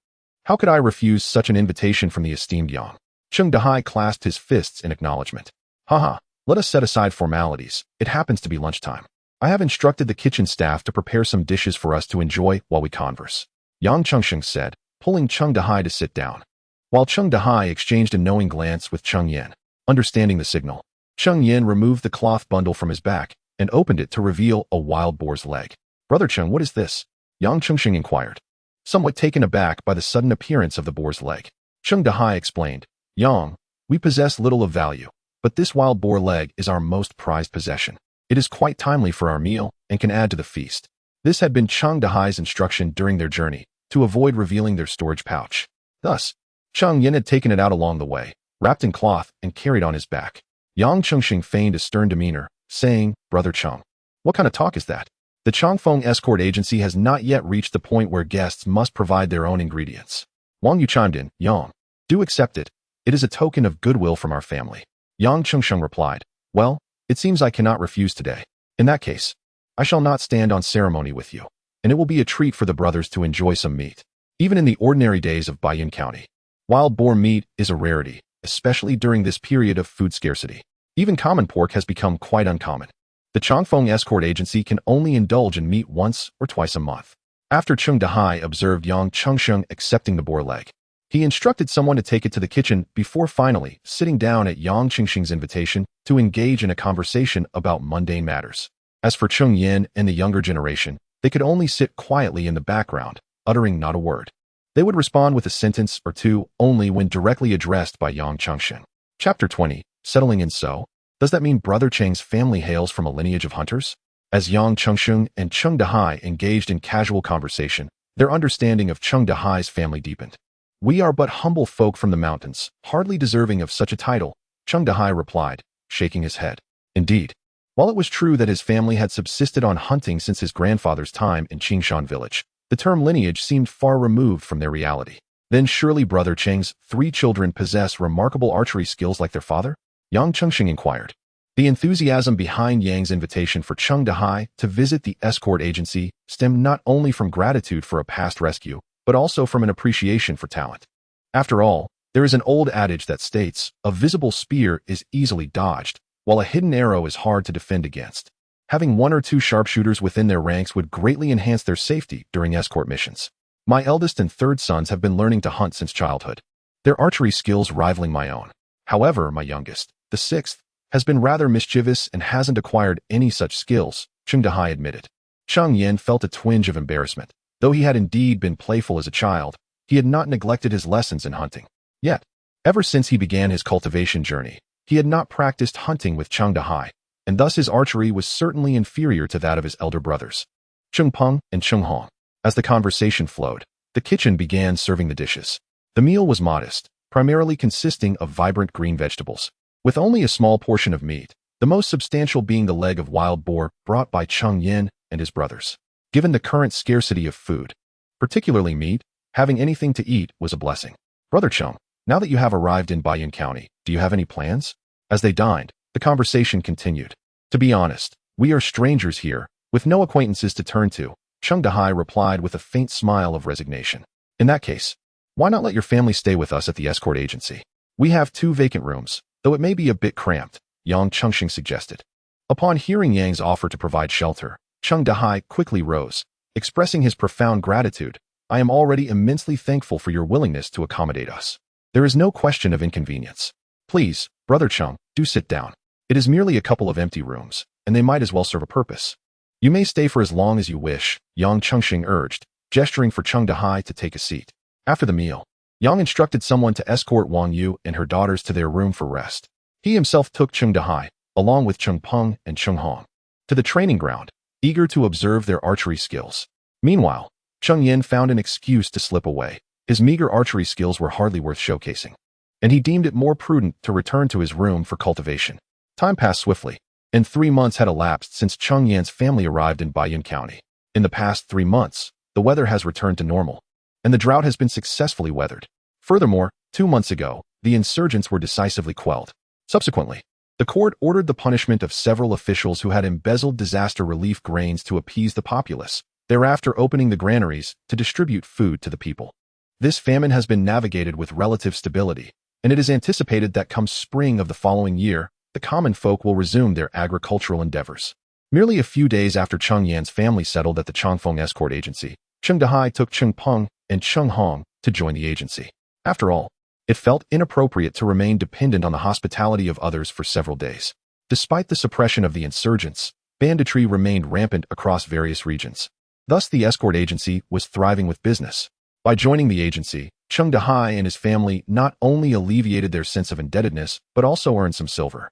"How could I refuse such an invitation from the esteemed Yang?" Cheng Dahai clasped his fists in acknowledgement. "Haha, let us set aside formalities. It happens to be lunchtime. I have instructed the kitchen staff to prepare some dishes for us to enjoy while we converse," Yang Chengsheng said, pulling Cheng Dahai to sit down. While Cheng Dahai exchanged a knowing glance with Cheng Yan, understanding the signal, Cheng Yan removed the cloth bundle from his back and opened it to reveal a wild boar's leg. "Brother Cheng, what is this?" Yang Chengsheng inquired, somewhat taken aback by the sudden appearance of the boar's leg. Cheng Dahai explained, "Yang, we possess little of value, but this wild boar leg is our most prized possession. It is quite timely for our meal and can add to the feast." This had been Cheng Dahai's instruction during their journey, to avoid revealing their storage pouch. Thus, Cheng Yan had taken it out along the way, wrapped in cloth and carried on his back. Yang Chengsheng feigned a stern demeanor, saying, "Brother Cheng, what kind of talk is that? The Changfeng Escort Agency has not yet reached the point where guests must provide their own ingredients." Wang Yu chimed in, "Yang, do accept it. It is a token of goodwill from our family." Yang Chengsheng replied, "Well, it seems I cannot refuse today. In that case, I shall not stand on ceremony with you, and it will be a treat for the brothers to enjoy some meat." Even in the ordinary days of Bayan County, wild boar meat is a rarity, especially during this period of food scarcity. Even common pork has become quite uncommon. The Changfeng Escort Agency can only indulge in meat once or twice a month. After Cheng Dahai observed Yang Chengsheng accepting the boar leg, he instructed someone to take it to the kitchen before finally sitting down at Yang Chengsheng's invitation to engage in a conversation about mundane matters. As for Cheng Yan and the younger generation, they could only sit quietly in the background, uttering not a word. They would respond with a sentence or two only when directly addressed by Yang Chengsheng. Chapter 20, Settling in. So, does that mean Brother Cheng's family hails from a lineage of hunters? As Yang Chengsheng and Cheng Dahai engaged in casual conversation, their understanding of Cheng Dahai's family deepened. "We are but humble folk from the mountains, hardly deserving of such a title," Cheng Dahai replied, shaking his head. Indeed, while it was true that his family had subsisted on hunting since his grandfather's time in Qingshan village, the term lineage seemed far removed from their reality. Then surely Brother Cheng's 3 children possess remarkable archery skills like their father? Yang Chengsheng inquired. The enthusiasm behind Yang's invitation for Cheng Dahai to visit the escort agency stemmed not only from gratitude for a past rescue, but also from an appreciation for talent. After all, there is an old adage that states, "A visible spear is easily dodged, while a hidden arrow is hard to defend against." Having 1 or 2 sharpshooters within their ranks would greatly enhance their safety during escort missions. My eldest and 3rd sons have been learning to hunt since childhood, their archery skills rivaling my own. However, my youngest, the 6th, has been rather mischievous and hasn't acquired any such skills, Cheng Dahai admitted. Cheng Yan felt a twinge of embarrassment. Though he had indeed been playful as a child, he had not neglected his lessons in hunting. Yet, ever since he began his cultivation journey, he had not practiced hunting with Cheng Dahai, and thus his archery was certainly inferior to that of his elder brothers, Cheng Peng and Cheng Hong. As the conversation flowed, the kitchen began serving the dishes. The meal was modest, primarily consisting of vibrant green vegetables, with only a small portion of meat, the most substantial being the leg of wild boar brought by Cheng Yan and his brothers. Given the current scarcity of food, particularly meat, having anything to eat was a blessing. Brother Cheng, now that you have arrived in Bayan County, do you have any plans? As they dined, the conversation continued. To be honest, we are strangers here, with no acquaintances to turn to, Cheng Dahai replied with a faint smile of resignation. In that case, why not let your family stay with us at the escort agency? We have 2 vacant rooms, though it may be a bit cramped, Yang Chengxing suggested. Upon hearing Yang's offer to provide shelter, Cheng Dahai quickly rose, expressing his profound gratitude. I am already immensely thankful for your willingness to accommodate us. There is no question of inconvenience. Please, Brother Cheng, do sit down. It is merely a couple of empty rooms, and they might as well serve a purpose. You may stay for as long as you wish, Yang Chengxing urged, gesturing for Cheng Dahai to take a seat. After the meal, Yang instructed someone to escort Wang Yu and her daughters to their room for rest. He himself took Cheng Dahai, along with Cheng Peng and Cheng Hong, to the training ground, eager to observe their archery skills. Meanwhile, Cheng Yan found an excuse to slip away. His meager archery skills were hardly worth showcasing, and he deemed it more prudent to return to his room for cultivation. Time passed swiftly, and 3 months had elapsed since Cheng Yan's family arrived in Bayan County. In the past 3 months, the weather has returned to normal, and the drought has been successfully weathered. Furthermore, 2 months ago, the insurgents were decisively quelled. Subsequently, the court ordered the punishment of several officials who had embezzled disaster relief grains to appease the populace, thereafter opening the granaries to distribute food to the people. This famine has been navigated with relative stability, and it is anticipated that come spring of the following year, the common folk will resume their agricultural endeavors. Merely a few days after Cheng Yan's family settled at the Changfeng escort agency, Cheng Dahai took Cheng Peng and Cheng Hong to join the agency. After all, it felt inappropriate to remain dependent on the hospitality of others for several days. Despite the suppression of the insurgents, banditry remained rampant across various regions. Thus, the escort agency was thriving with business. By joining the agency, Cheng Dahai and his family not only alleviated their sense of indebtedness, but also earned some silver.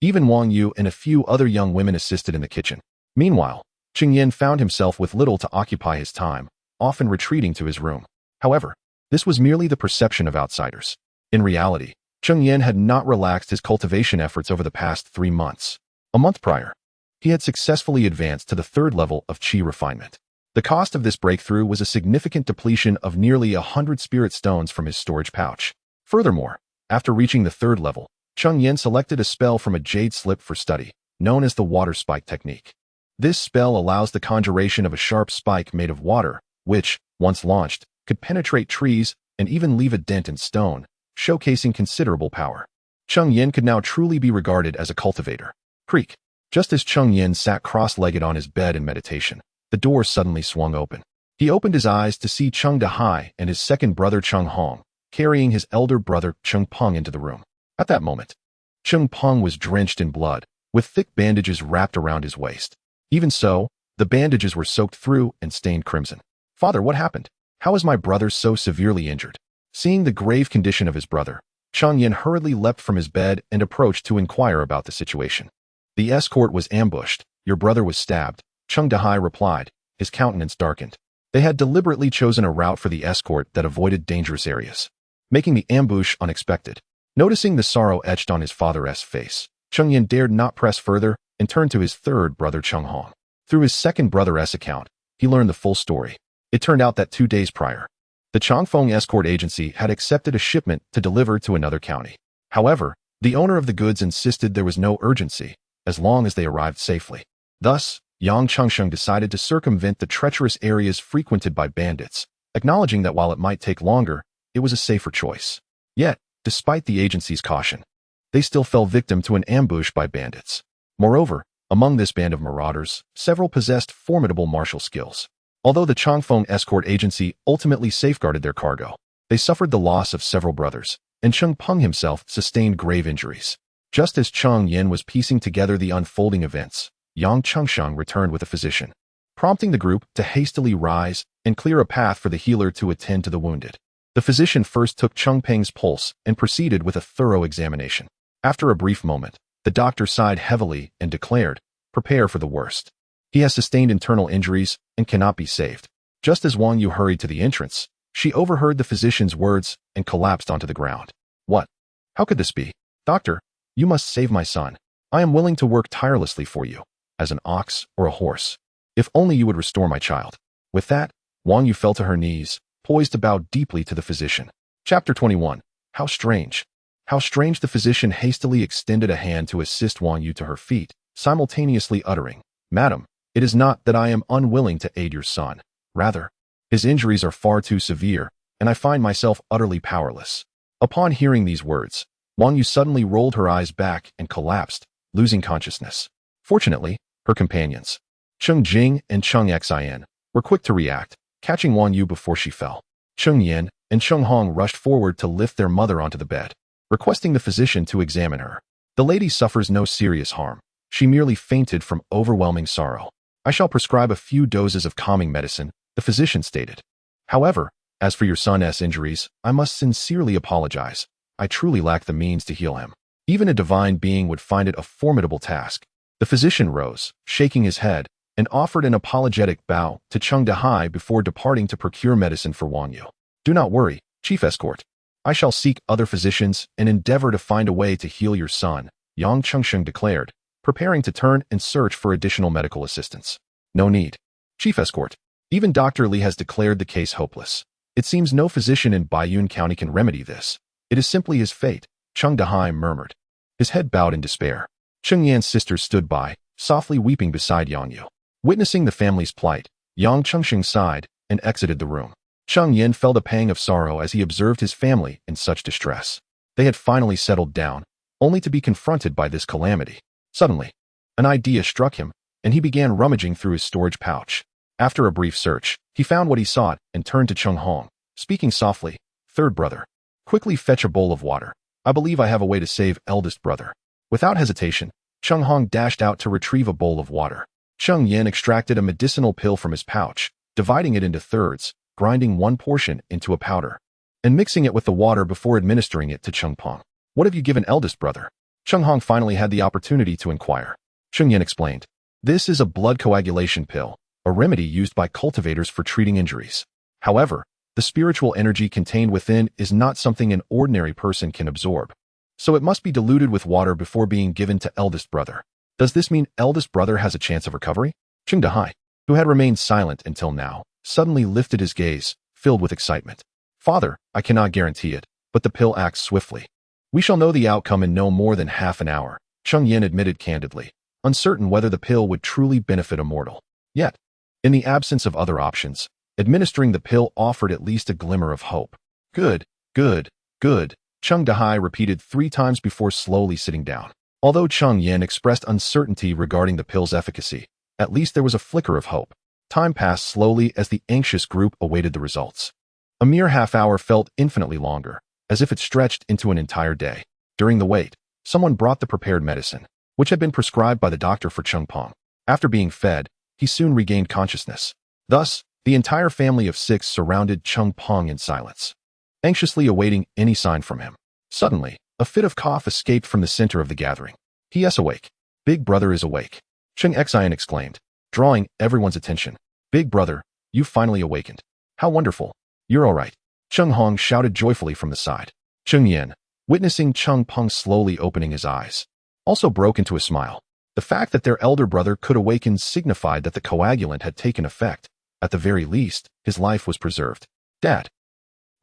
Even Wang Yu and a few other young women assisted in the kitchen. Meanwhile, Cheng Yan found himself with little to occupy his time, often retreating to his room. However, this was merely the perception of outsiders. In reality, Cheng Yan had not relaxed his cultivation efforts over the past 3 months. A month prior, he had successfully advanced to the 3rd level of qi refinement. The cost of this breakthrough was a significant depletion of nearly 100 spirit stones from his storage pouch. Furthermore, after reaching the 3rd level, Cheng Yan selected a spell from a jade slip for study, known as the water spike technique. This spell allows the conjuration of a sharp spike made of water, which, once launched, could penetrate trees and even leave a dent in stone, showcasing considerable power. Cheng Yan could now truly be regarded as a cultivator. Creak. Just as Cheng Yan sat cross-legged on his bed in meditation, the door suddenly swung open. He opened his eyes to see Cheng Dahai and his second brother Cheng Hong, carrying his elder brother Cheng Peng into the room. At that moment, Cheng Peng was drenched in blood, with thick bandages wrapped around his waist. Even so, the bandages were soaked through and stained crimson. Father, what happened? How is my brother so severely injured? Seeing the grave condition of his brother, Cheng Yan hurriedly leapt from his bed and approached to inquire about the situation. The escort was ambushed. Your brother was stabbed, Cheng Dahai replied, his countenance darkened. They had deliberately chosen a route for the escort that avoided dangerous areas, making the ambush unexpected. Noticing the sorrow etched on his father's face, Cheng Yan dared not press further and turned to his 3rd brother Cheng Hong. Through his second brother's account, he learned the full story. It turned out that 2 days prior, the Changfeng escort agency had accepted a shipment to deliver to another county. However, the owner of the goods insisted there was no urgency, as long as they arrived safely. Thus, Yang Chengsheng decided to circumvent the treacherous areas frequented by bandits, acknowledging that while it might take longer, it was a safer choice. Yet, despite the agency's caution, they still fell victim to an ambush by bandits. Moreover, among this band of marauders, several possessed formidable martial skills. Although the Changfeng escort agency ultimately safeguarded their cargo, they suffered the loss of several brothers, and Cheng Peng himself sustained grave injuries. Just as Cheng Yan was piecing together the unfolding events, Yang Chengsheng returned with a physician, prompting the group to hastily rise and clear a path for the healer to attend to the wounded. The physician first took Cheng Peng's pulse and proceeded with a thorough examination. After a brief moment, the doctor sighed heavily and declared, "Prepare for the worst. He has sustained internal injuries and cannot be saved." Just as Wang Yu hurried to the entrance, she overheard the physician's words and collapsed onto the ground. "What? How could this be? Doctor, You must save my son. I am willing to work tirelessly for you, as an ox or a horse. If only you would restore my child. With that, Wang Yu fell to her knees, poised to bow deeply to the physician. Chapter 21. How strange. How strange. The physician hastily extended a hand to assist Wang Yu to her feet, simultaneously uttering, "Madam, it is not that I am unwilling to aid your son. Rather, his injuries are far too severe, and I find myself utterly powerless." Upon hearing these words, Wang Yu suddenly rolled her eyes back and collapsed, losing consciousness. Fortunately, her companions, Cheng Jing and Cheng Yan, were quick to react, catching Wang Yu before she fell. Cheng Yan and Cheng Hong rushed forward to lift their mother onto the bed, requesting the physician to examine her. The lady suffers no serious harm. She merely fainted from overwhelming sorrow. "I shall prescribe a few doses of calming medicine," the physician stated. "However, as for your son's injuries, I must sincerely apologize. I truly lack the means to heal him. Even a divine being would find it a formidable task." The physician rose, shaking his head, and offered an apologetic bow to Cheng Dahai before departing to procure medicine for Wang Yu. "Do not worry, Chief Escort. I shall seek other physicians and endeavor to find a way to heal your son," Yang Chengsheng declared, preparing to turn and search for additional medical assistance. "No need, Chief Escort. Even Dr. Li has declared the case hopeless. It seems no physician in Baiyun County can remedy this. It is simply his fate," Cheng Dahai murmured. His head bowed in despair. Cheng Yan's sister stood by, softly weeping beside Yang Yu. Witnessing the family's plight, Yang Chengsheng sighed and exited the room. Cheng Yan felt a pang of sorrow as he observed his family in such distress. They had finally settled down, only to be confronted by this calamity. Suddenly, an idea struck him, and he began rummaging through his storage pouch. After a brief search, he found what he sought and turned to Cheng Hong, speaking softly, "Third brother, quickly fetch a bowl of water. I believe I have a way to save eldest brother." Without hesitation, Cheng Hong dashed out to retrieve a bowl of water. Cheng Yan extracted a medicinal pill from his pouch, dividing it into thirds, grinding one portion into a powder, and mixing it with the water before administering it to Cheng Pong. "What have you given eldest brother?" Cheng Hong finally had the opportunity to inquire. Cheng Yan explained, "This is a blood coagulation pill, a remedy used by cultivators for treating injuries. However, the spiritual energy contained within is not something an ordinary person can absorb, so it must be diluted with water before being given to eldest brother." "Does this mean eldest brother has a chance of recovery?" Cheng Dahai, who had remained silent until now, suddenly lifted his gaze, filled with excitement. "Father, I cannot guarantee it, but the pill acts swiftly. We shall know the outcome in no more than half an hour," Cheng Yan admitted candidly, uncertain whether the pill would truly benefit Immortal. Yet, in the absence of other options, administering the pill offered at least a glimmer of hope. "Good, good, good," Cheng Dahai repeated 3 times before slowly sitting down. Although Cheng Yan expressed uncertainty regarding the pill's efficacy, at least there was a flicker of hope. Time passed slowly as the anxious group awaited the results. A mere half hour felt infinitely longer, as if it stretched into an entire day. During the wait, someone brought the prepared medicine, which had been prescribed by the doctor for Cheng Pong. After being fed, he soon regained consciousness. Thus, the entire family of 6 surrounded Cheng Pong in silence, anxiously awaiting any sign from him. Suddenly, a fit of cough escaped from the center of the gathering. "He is awake. Big brother is awake," Cheng Yan exclaimed, drawing everyone's attention. "Big brother, you finally awakened. How wonderful. You're all right," Cheng Hong shouted joyfully from the side. Cheng Yan, witnessing Cheng Pong slowly opening his eyes, also broke into a smile. The fact that their elder brother could awaken signified that the coagulant had taken effect. At the very least, his life was preserved. "Dad.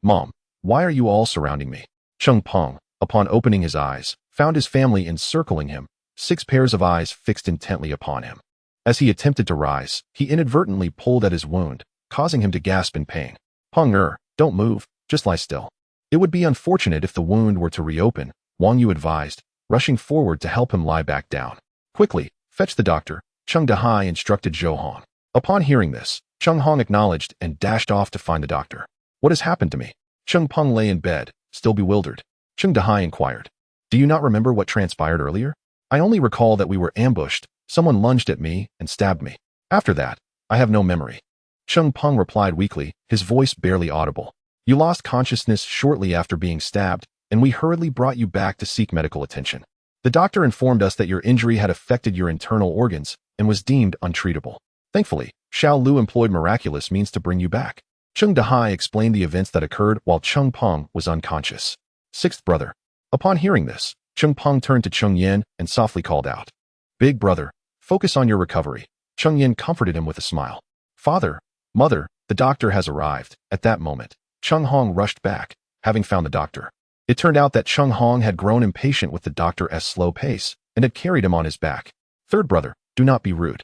Mom, why are you all surrounding me?" Cheng Pong, upon opening his eyes, found his family encircling him, 6 pairs of eyes fixed intently upon him. As he attempted to rise, he inadvertently pulled at his wound, causing him to gasp in pain. "Pong, don't move, just lie still." It would be unfortunate if the wound were to reopen, Wang Yu advised, rushing forward to help him lie back down. "Quickly, fetch the doctor," Cheng Dahai instructed Zhou Hong. Upon hearing this, Cheng Hong acknowledged and dashed off to find the doctor. "What has happened to me?" Cheng Pong lay in bed, still bewildered. Cheng Dahai inquired, "Do you not remember what transpired earlier?" "I only recall that we were ambushed, someone lunged at me and stabbed me. After that, I have no memory." Cheng Pong replied weakly, his voice barely audible. "You lost consciousness shortly after being stabbed, and we hurriedly brought you back to seek medical attention. The doctor informed us that your injury had affected your internal organs and was deemed untreatable. Thankfully, Xiao Lu employed miraculous means to bring you back." Cheng Dahai explained the events that occurred while Cheng Pong was unconscious. "Sixth brother." Upon hearing this, Cheng Peng turned to Cheng Yan and softly called out, "Big brother, focus on your recovery." Cheng Yan comforted him with a smile. "Father, mother, the doctor has arrived." At that moment, Cheng Hong rushed back, having found the doctor. It turned out that Cheng Hong had grown impatient with the doctor's slow pace and had carried him on his back. "Third brother, do not be rude.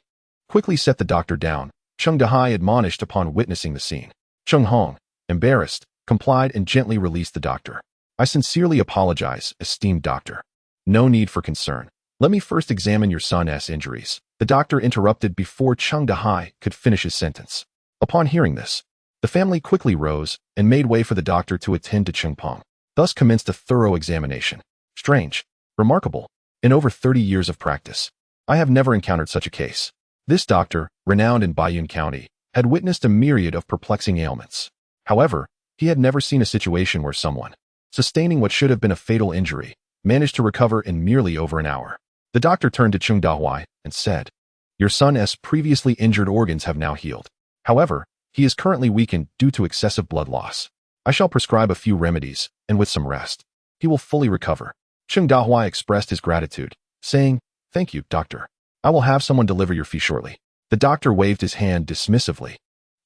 Quickly set the doctor down," Cheng Dahai admonished upon witnessing the scene. Cheng Hong, embarrassed, complied and gently released the doctor. "I sincerely apologize, esteemed doctor. No need for concern. Let me first examine your son's injuries." The doctor interrupted before Cheng Dahai could finish his sentence. Upon hearing this, the family quickly rose and made way for the doctor to attend to Cheng Peng. Thus commenced a thorough examination. Strange, remarkable. In over 30 years of practice, I have never encountered such a case. This doctor, renowned in Baiyun County, had witnessed a myriad of perplexing ailments. However, he had never seen a situation where someone, sustaining what should have been a fatal injury, managed to recover in merely over an hour. The doctor turned to Cheng Dahai and said, "Your son's previously injured organs have now healed. However, he is currently weakened due to excessive blood loss. I shall prescribe a few remedies, and with some rest, he will fully recover." Cheng Dahai expressed his gratitude, saying, "Thank you, doctor. I will have someone deliver your fee shortly." The doctor waved his hand dismissively.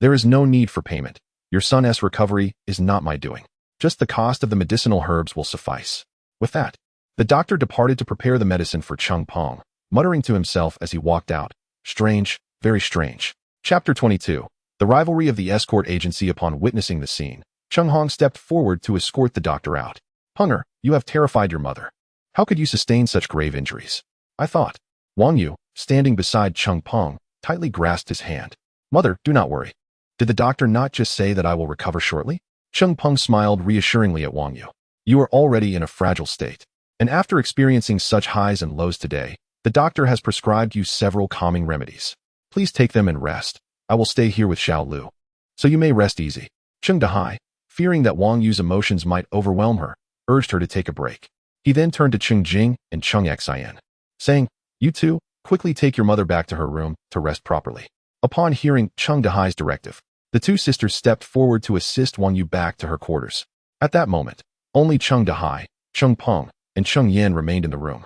"There is no need for payment. Your son's recovery is not my doing. Just the cost of the medicinal herbs will suffice." With that, the doctor departed to prepare the medicine for Cheng Peng, muttering to himself as he walked out, "Strange, very strange." Chapter 22. The rivalry of the escort agency. Upon witnessing the scene, Cheng Hong stepped forward to escort the doctor out. "Punger, you have terrified your mother. How could you sustain such grave injuries?" "I thought." Wang Yu, standing beside Cheng Peng, tightly grasped his hand. "Mother, do not worry. Did the doctor not just say that I will recover shortly?" Cheng Peng smiled reassuringly at Wang Yu. "You are already in a fragile state, and after experiencing such highs and lows today, the doctor has prescribed you several calming remedies. Please take them and rest. I will stay here with Xiao Lu, so you may rest easy." Cheng Dahai, fearing that Wang Yu's emotions might overwhelm her, urged her to take a break. He then turned to Cheng Jing and Cheng Xian, saying, "You two, quickly take your mother back to her room to rest properly." Upon hearing Cheng Dahai's directive, the two sisters stepped forward to assist Wang Yu back to her quarters. At that moment, only Cheng Dahai, Cheng Peng, and Cheng Yan remained in the room.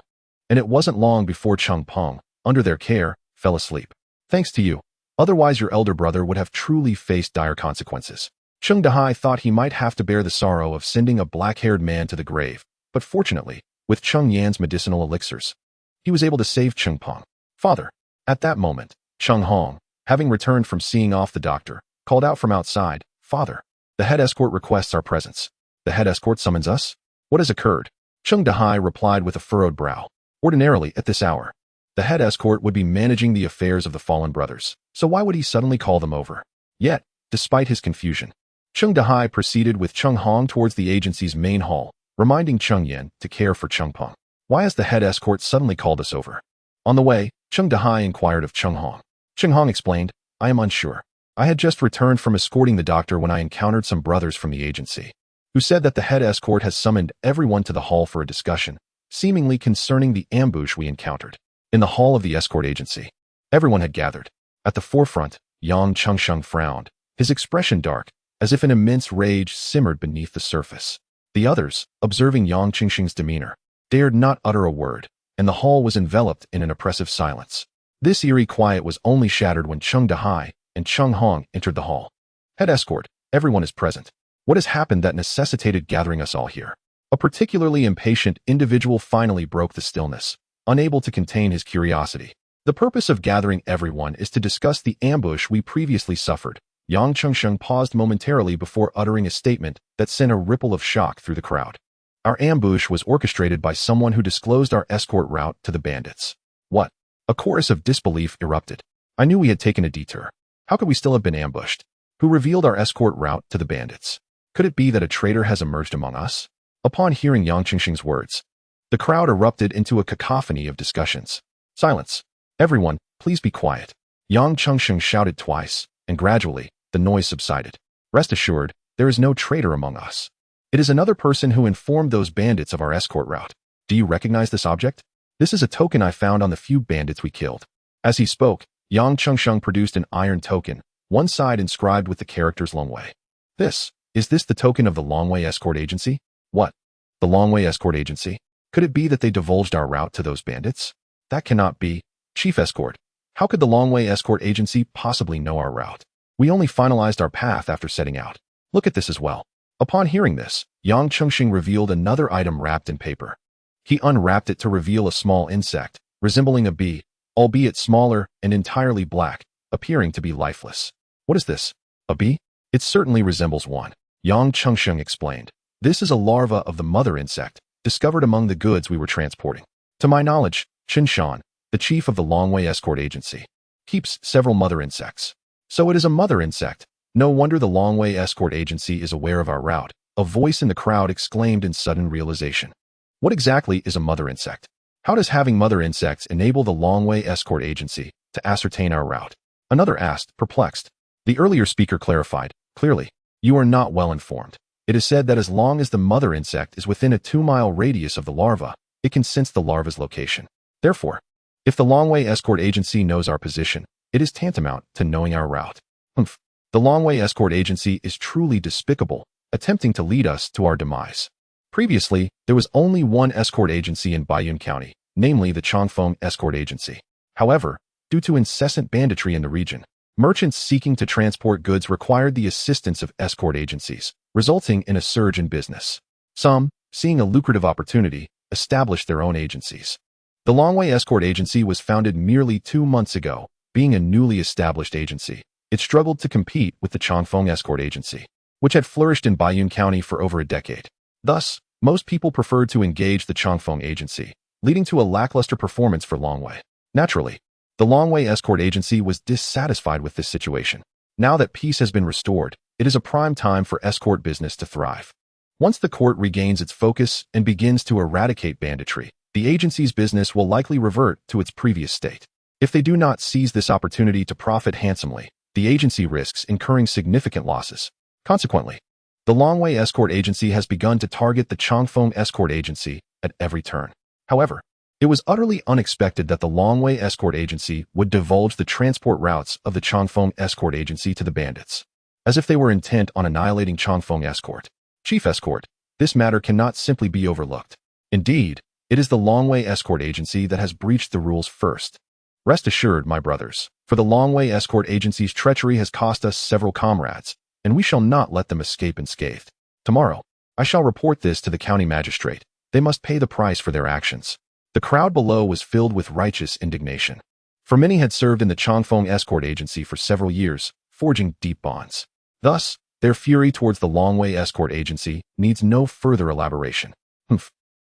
And it wasn't long before Cheng Peng, under their care, fell asleep. "Thanks to you. Otherwise your elder brother would have truly faced dire consequences." Cheng Dahai thought he might have to bear the sorrow of sending a black-haired man to the grave, but fortunately, with Cheng Yan's medicinal elixirs, he was able to save Cheng Peng. "Father." At that moment, Cheng Hong, having returned from seeing off the doctor, called out from outside, "Father, the head escort requests our presence." "The head escort summons us? What has occurred?" Cheng Dahai replied with a furrowed brow. "Ordinarily, at this hour, the head escort would be managing the affairs of the fallen brothers, so why would he suddenly call them over?" Yet, despite his confusion, Cheng Dahai proceeded with Cheng Hong towards the agency's main hall, reminding Cheng Yan to care for Cheng Peng. "Why has the head escort suddenly called us over?" On the way, Cheng Dahai inquired of Cheng Hong. Cheng Hong explained, "I am unsure. I had just returned from escorting the doctor when I encountered some brothers from the agency, who said that the head escort has summoned everyone to the hall for a discussion, seemingly concerning the ambush we encountered." In the hall of the escort agency, everyone had gathered. At the forefront, Yang Chengsheng frowned, his expression dark, as if an immense rage simmered beneath the surface. The others, observing Yang Chengsheng's demeanor, dared not utter a word, and the hall was enveloped in an oppressive silence. This eerie quiet was only shattered when Cheng Dahai and Cheng Hong entered the hall. "Head escort, everyone is present. What has happened that necessitated gathering us all here?" A particularly impatient individual finally broke the stillness, unable to contain his curiosity. "The purpose of gathering everyone is to discuss the ambush we previously suffered." Yang Chengsheng paused momentarily before uttering a statement that sent a ripple of shock through the crowd. "Our ambush was orchestrated by someone who disclosed our escort route to the bandits." "What?" A chorus of disbelief erupted. "I knew we had taken a detour. How could we still have been ambushed? Who revealed our escort route to the bandits? Could it be that a traitor has emerged among us?" Upon hearing Yang Chengsheng's words, the crowd erupted into a cacophony of discussions. "Silence. Everyone, please be quiet." Yang Chengsheng shouted twice, and gradually, the noise subsided. "Rest assured, there is no traitor among us. It is another person who informed those bandits of our escort route. Do you recognize this object? This is a token I found on the few bandits we killed." As he spoke, Yang Chengsheng produced an iron token, one side inscribed with the characters Longwei. Is this the token of the Longwei escort agency?" "What? The Longwei escort agency? Could it be that they divulged our route to those bandits? That cannot be. Chief Escort, how could the Longway Escort Agency possibly know our route? We only finalized our path after setting out. Look at this as well. Upon hearing this, Yang Chengxing revealed another item wrapped in paper. He unwrapped it to reveal a small insect, resembling a bee, albeit smaller and entirely black, appearing to be lifeless. What is this? A bee? It certainly resembles one. Yang Chengxing explained. This is a larva of the mother insect, discovered among the goods we were transporting. To my knowledge, Chen Shan, the chief of the Longway Escort Agency, keeps several mother insects. So it is a mother insect. No wonder the Longway Escort Agency is aware of our route. A voice in the crowd exclaimed in sudden realization. What exactly is a mother insect? How does having mother insects enable the Longway Escort Agency to ascertain our route? Another asked, perplexed. The earlier speaker clarified, clearly, you are not well informed. It is said that as long as the mother insect is within a 2-mile radius of the larva, it can sense the larva's location. Therefore, if the Longway Escort Agency knows our position, it is tantamount to knowing our route. The Longway Escort Agency is truly despicable, attempting to lead us to our demise. Previously, there was only one escort agency in Baiyun County, namely the Changfeng Escort Agency. However, due to incessant banditry in the region, merchants seeking to transport goods required the assistance of escort agencies, resulting in a surge in business. Some, seeing a lucrative opportunity, established their own agencies. The Longway Escort Agency was founded merely 2 months ago. Being a newly established agency, it struggled to compete with the Changfeng Escort Agency, which had flourished in Baiyun County for over a decade. Thus, most people preferred to engage the Changfeng Agency, leading to a lackluster performance for Longway. Naturally, the Longway Escort Agency was dissatisfied with this situation. Now that peace has been restored, it is a prime time for escort business to thrive. Once the court regains its focus and begins to eradicate banditry, the agency's business will likely revert to its previous state. If they do not seize this opportunity to profit handsomely, the agency risks incurring significant losses. Consequently, the Longway Escort Agency has begun to target the Changfeng Escort Agency at every turn. However, it was utterly unexpected that the Longway Escort Agency would divulge the transport routes of the Changfeng Escort Agency to the bandits, as if they were intent on annihilating Changfeng Escort. Chief Escort, this matter cannot simply be overlooked. Indeed, it is the Longway Escort Agency that has breached the rules first. Rest assured, my brothers, for the Longway Escort Agency's treachery has cost us several comrades, and we shall not let them escape unscathed. Tomorrow, I shall report this to the county magistrate. They must pay the price for their actions. The crowd below was filled with righteous indignation. For many had served in the Changfeng Escort Agency for several years, forging deep bonds. Thus, their fury towards the Longway Escort Agency needs no further elaboration.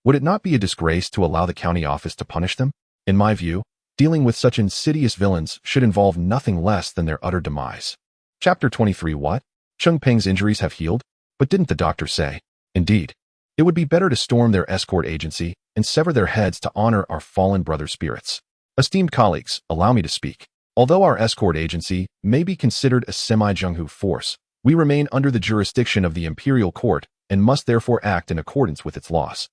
Would it not be a disgrace to allow the county office to punish them? In my view, dealing with such insidious villains should involve nothing less than their utter demise. Chapter 23. What? Cheng Peng's injuries have healed? But didn't the doctor say? Indeed. It would be better to storm their escort agency and sever their heads to honor our fallen brother spirits. Esteemed colleagues, allow me to speak. Although our escort agency may be considered a semi-Zhenghu force, we remain under the jurisdiction of the imperial court and must therefore act in accordance with its laws.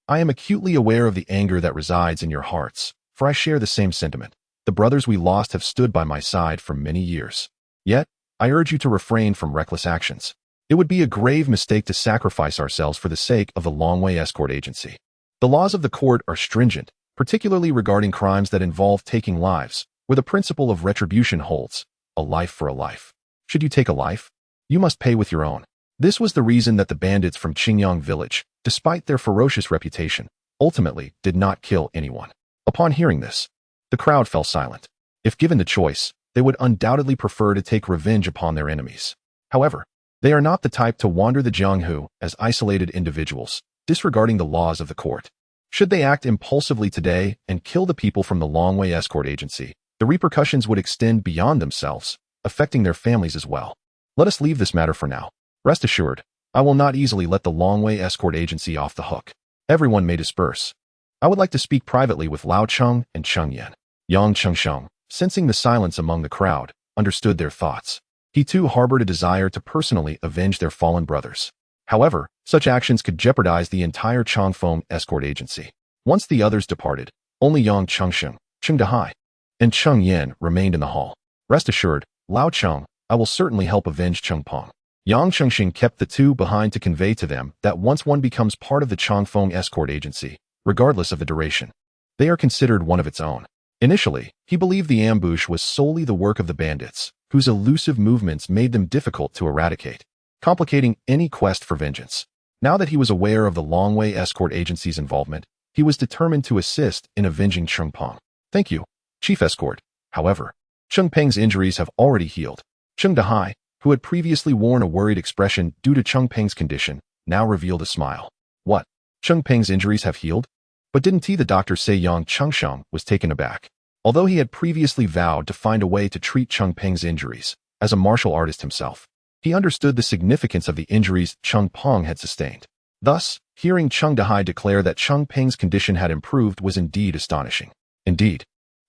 I am acutely aware of the anger that resides in your hearts, for I share the same sentiment. The brothers we lost have stood by my side for many years. Yet, I urge you to refrain from reckless actions. It would be a grave mistake to sacrifice ourselves for the sake of the Longway Escort Agency. The laws of the court are stringent, particularly regarding crimes that involve taking lives, where the principle of retribution holds, a life for a life. Should you take a life, you must pay with your own. This was the reason that the bandits from Qingyang village, despite their ferocious reputation, ultimately did not kill anyone. Upon hearing this, the crowd fell silent. If given the choice, they would undoubtedly prefer to take revenge upon their enemies. However, they are not the type to wander the Jianghu as isolated individuals, disregarding the laws of the court. Should they act impulsively today and kill the people from the Longway Escort Agency, the repercussions would extend beyond themselves, affecting their families as well. Let us leave this matter for now. Rest assured, I will not easily let the Longway Escort Agency off the hook. Everyone may disperse. I would like to speak privately with Lao Cheng and Cheng Yan. Yang Chengsheng, sensing the silence among the crowd, understood their thoughts. He too harbored a desire to personally avenge their fallen brothers. However, such actions could jeopardize the entire Changfeng Escort Agency. Once the others departed, only Yang Chengsheng, Cheng Dahai, and Cheng Yan remained in the hall. Rest assured, Lao Cheng, I will certainly help avenge Cheng Peng. Yang Chengxing kept the two behind to convey to them that once one becomes part of the Changfeng Escort Agency, regardless of the duration. They are considered one of its own. Initially, he believed the ambush was solely the work of the bandits, whose elusive movements made them difficult to eradicate, complicating any quest for vengeance. Now that he was aware of the Longwei escort agency's involvement, he was determined to assist in avenging Cheng Peng. Thank you, Chief Escort. However, Cheng Peng's injuries have already healed. Cheng Dahai, who had previously worn a worried expression due to Cheng Peng's condition, now revealed a smile. What? Cheng Peng's injuries have healed? But didn't the doctor say Yang Chengsheng was taken aback? Although he had previously vowed to find a way to treat Cheng Peng's injuries, as a martial artist himself, he understood the significance of the injuries Cheng Peng had sustained. Thus, hearing Cheng Dahai declare that Cheng Peng's condition had improved was indeed astonishing. Indeed,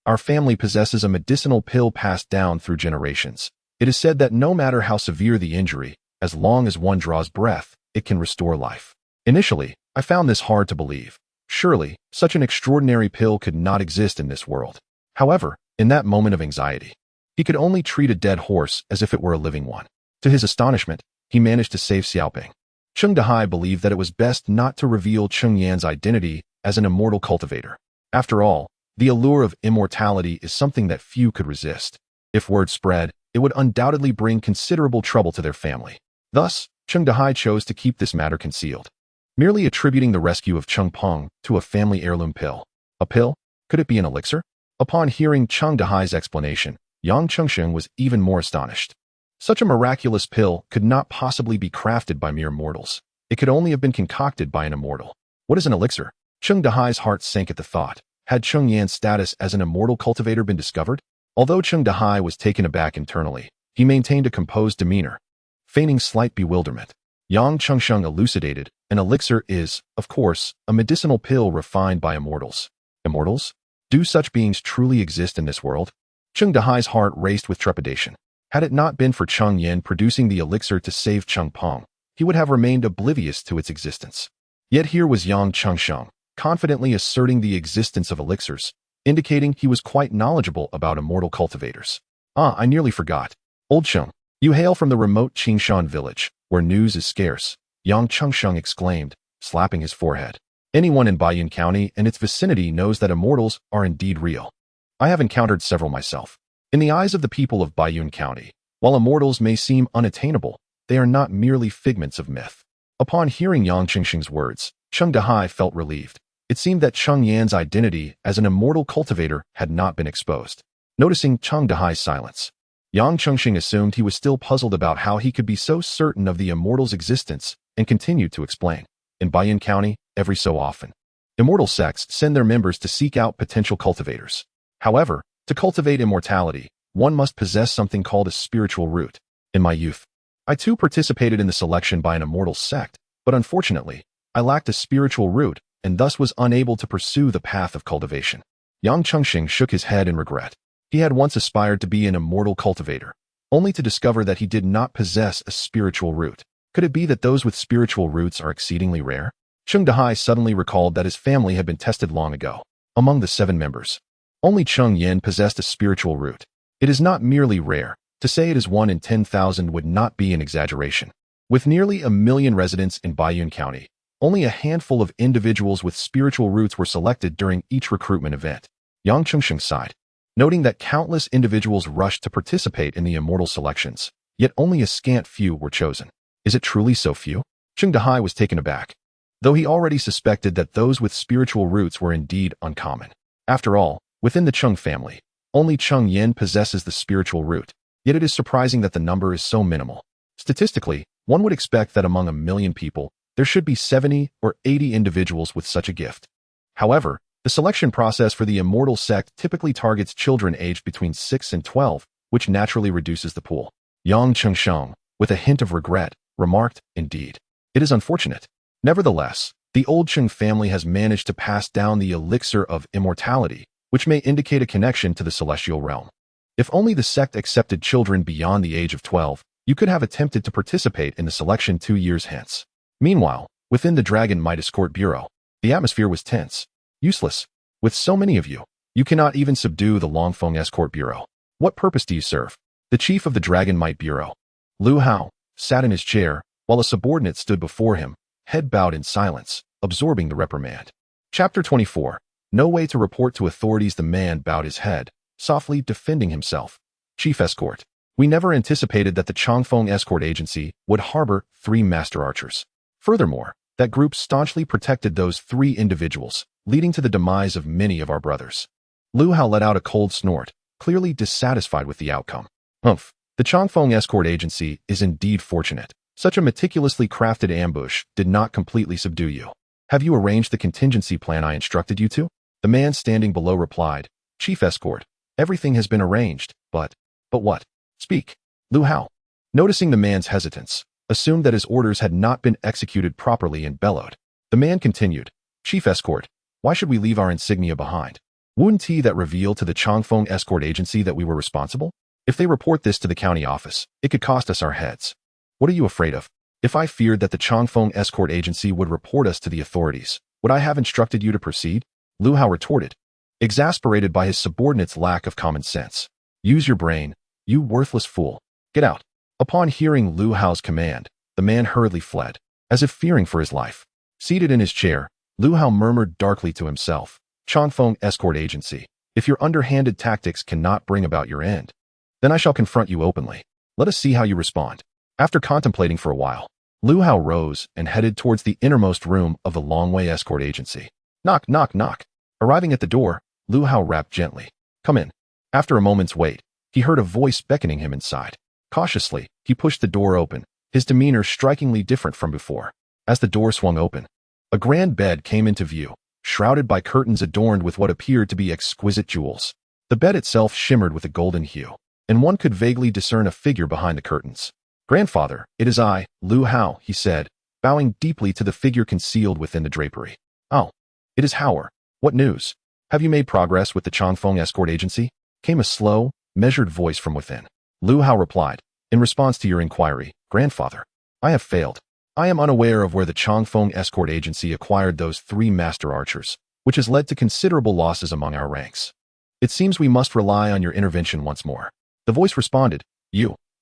our family possesses a medicinal pill passed down through generations. It is said that no matter how severe the injury, as long as one draws breath, it can restore life. Initially, I found this hard to believe. Surely, such an extraordinary pill could not exist in this world. However, in that moment of anxiety, he could only treat a dead horse as if it were a living one. To his astonishment, he managed to save Xiaoping. Cheng Dahai believed that it was best not to reveal Cheng Yan's identity as an immortal cultivator. After all, the allure of immortality is something that few could resist. If word spread, it would undoubtedly bring considerable trouble to their family. Thus, Cheng Dahai chose to keep this matter concealed, merely attributing the rescue of Cheng Peng to a family heirloom pill. A pill? Could it be an elixir? Upon hearing Cheng Dahai's explanation, Yang Chengsheng was even more astonished. Such a miraculous pill could not possibly be crafted by mere mortals. It could only have been concocted by an immortal. What is an elixir? Cheng Dahai's heart sank at the thought. Had Cheng Yan's status as an immortal cultivator been discovered? Although Cheng Dahai was taken aback internally, he maintained a composed demeanor, feigning slight bewilderment. Yang Chengsheng elucidated, an elixir is, of course, a medicinal pill refined by immortals. Immortals? Do such beings truly exist in this world? Cheng Dahai's heart raced with trepidation. Had it not been for Cheng Yan producing the elixir to save Cheng Peng, he would have remained oblivious to its existence. Yet here was Yang Chengsheng, confidently asserting the existence of elixirs, indicating he was quite knowledgeable about immortal cultivators. Ah, I nearly forgot. Old Cheng, you hail from the remote Qingshan village, where news is scarce, Yang Chengsheng exclaimed, slapping his forehead. Anyone in Baiyun County and its vicinity knows that immortals are indeed real. I have encountered several myself. In the eyes of the people of Baiyun County, while immortals may seem unattainable, they are not merely figments of myth. Upon hearing Yang Chengsheng's words, Cheng Dahai felt relieved. It seemed that Cheng Yan's identity as an immortal cultivator had not been exposed. Noticing Cheng Dahai's silence, Yang Chengsheng assumed he was still puzzled about how he could be so certain of the immortal's existence and continued to explain. In Baiyun County, every so often, immortal sects send their members to seek out potential cultivators. However, to cultivate immortality, one must possess something called a spiritual root. In my youth, I too participated in the selection by an immortal sect, but unfortunately, I lacked a spiritual root and thus was unable to pursue the path of cultivation. Yang Chengsheng shook his head in regret. He had once aspired to be an immortal cultivator, only to discover that he did not possess a spiritual root. Could it be that those with spiritual roots are exceedingly rare? Cheng Dahai suddenly recalled that his family had been tested long ago. Among the 7 members, only Cheng Yan possessed a spiritual root. It is not merely rare. To say it is 1 in 10,000 would not be an exaggeration. With nearly 1 million residents in Baiyun County, only a handful of individuals with spiritual roots were selected during each recruitment event. Yang Chengsheng sighed, noting that countless individuals rushed to participate in the immortal selections, yet only a scant few were chosen. Is it truly so few? Cheng Dahai was taken aback, though he already suspected that those with spiritual roots were indeed uncommon. After all, within the Cheng family, only Cheng Yan possesses the spiritual root, yet it is surprising that the number is so minimal. Statistically, one would expect that among 1 million people, there should be 70 or 80 individuals with such a gift. However, the selection process for the immortal sect typically targets children aged between 6 and 12, which naturally reduces the pool. Yang Chengsheng, with a hint of regret, remarked, indeed, it is unfortunate. Nevertheless, the old Cheng family has managed to pass down the elixir of immortality, which may indicate a connection to the celestial realm. If only the sect accepted children beyond the age of 12, you could have attempted to participate in the selection 2 years hence. Meanwhile, within the Dragon Might Escort Bureau, the atmosphere was tense. Useless. With so many of you, you cannot even subdue the Longfeng Escort Bureau. What purpose do you serve? The chief of the Dragon Might Bureau, Lu Hao, sat in his chair, while a subordinate stood before him, head bowed in silence, absorbing the reprimand. Chapter 24. No way to report to authorities. The man bowed his head, softly defending himself. Chief Escort. We never anticipated that the Changfeng Escort Agency would harbor 3 master archers. Furthermore, that group staunchly protected those 3 individuals, leading to the demise of many of our brothers. Lu Hao let out a cold snort, clearly dissatisfied with the outcome. Humph. The Changfeng Escort Agency is indeed fortunate. Such a meticulously crafted ambush did not completely subdue you. Have you arranged the contingency plan I instructed you to? The man standing below replied, Chief Escort, everything has been arranged, but what? Speak. Lu Hao, noticing the man's hesitance, assumed that his orders had not been executed properly and bellowed. The man continued, Chief Escort, why should we leave our insignia behind? Wouldn't that reveal to the Changfeng Escort Agency that we were responsible? If they report this to the county office, it could cost us our heads. What are you afraid of? If I feared that the Changfeng Escort Agency would report us to the authorities, would I have instructed you to proceed? Lu Hao retorted, exasperated by his subordinate's lack of common sense. Use your brain, you worthless fool. Get out. Upon hearing Lu Hao's command, the man hurriedly fled, as if fearing for his life. Seated in his chair, Lu Hao murmured darkly to himself, Changfeng Escort Agency, if your underhanded tactics cannot bring about your end, then I shall confront you openly. Let us see how you respond. After contemplating for a while, Lu Hao rose and headed towards the innermost room of the Longwei Escort Agency. Knock, knock, knock. Arriving at the door, Lu Hao rapped gently. Come in. After a moment's wait, he heard a voice beckoning him inside. Cautiously, he pushed the door open, his demeanor strikingly different from before. As the door swung open, a grand bed came into view, shrouded by curtains adorned with what appeared to be exquisite jewels. The bed itself shimmered with a golden hue, and one could vaguely discern a figure behind the curtains. Grandfather, it is I, Lu Hao, he said, bowing deeply to the figure concealed within the drapery. Oh, it is Howard. What news? Have you made progress with the Changfeng Escort Agency? Came a slow, measured voice from within. Lu Hao replied, in response to your inquiry, Grandfather, I have failed. I am unaware of where the Changfeng Escort Agency acquired those 3 master archers, which has led to considerable losses among our ranks. It seems we must rely on your intervention once more. The voice responded,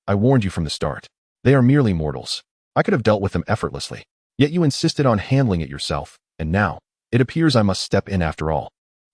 I warned you from the start. They are merely mortals. I could have dealt with them effortlessly. Yet you insisted on handling it yourself, and now, it appears I must step in after all.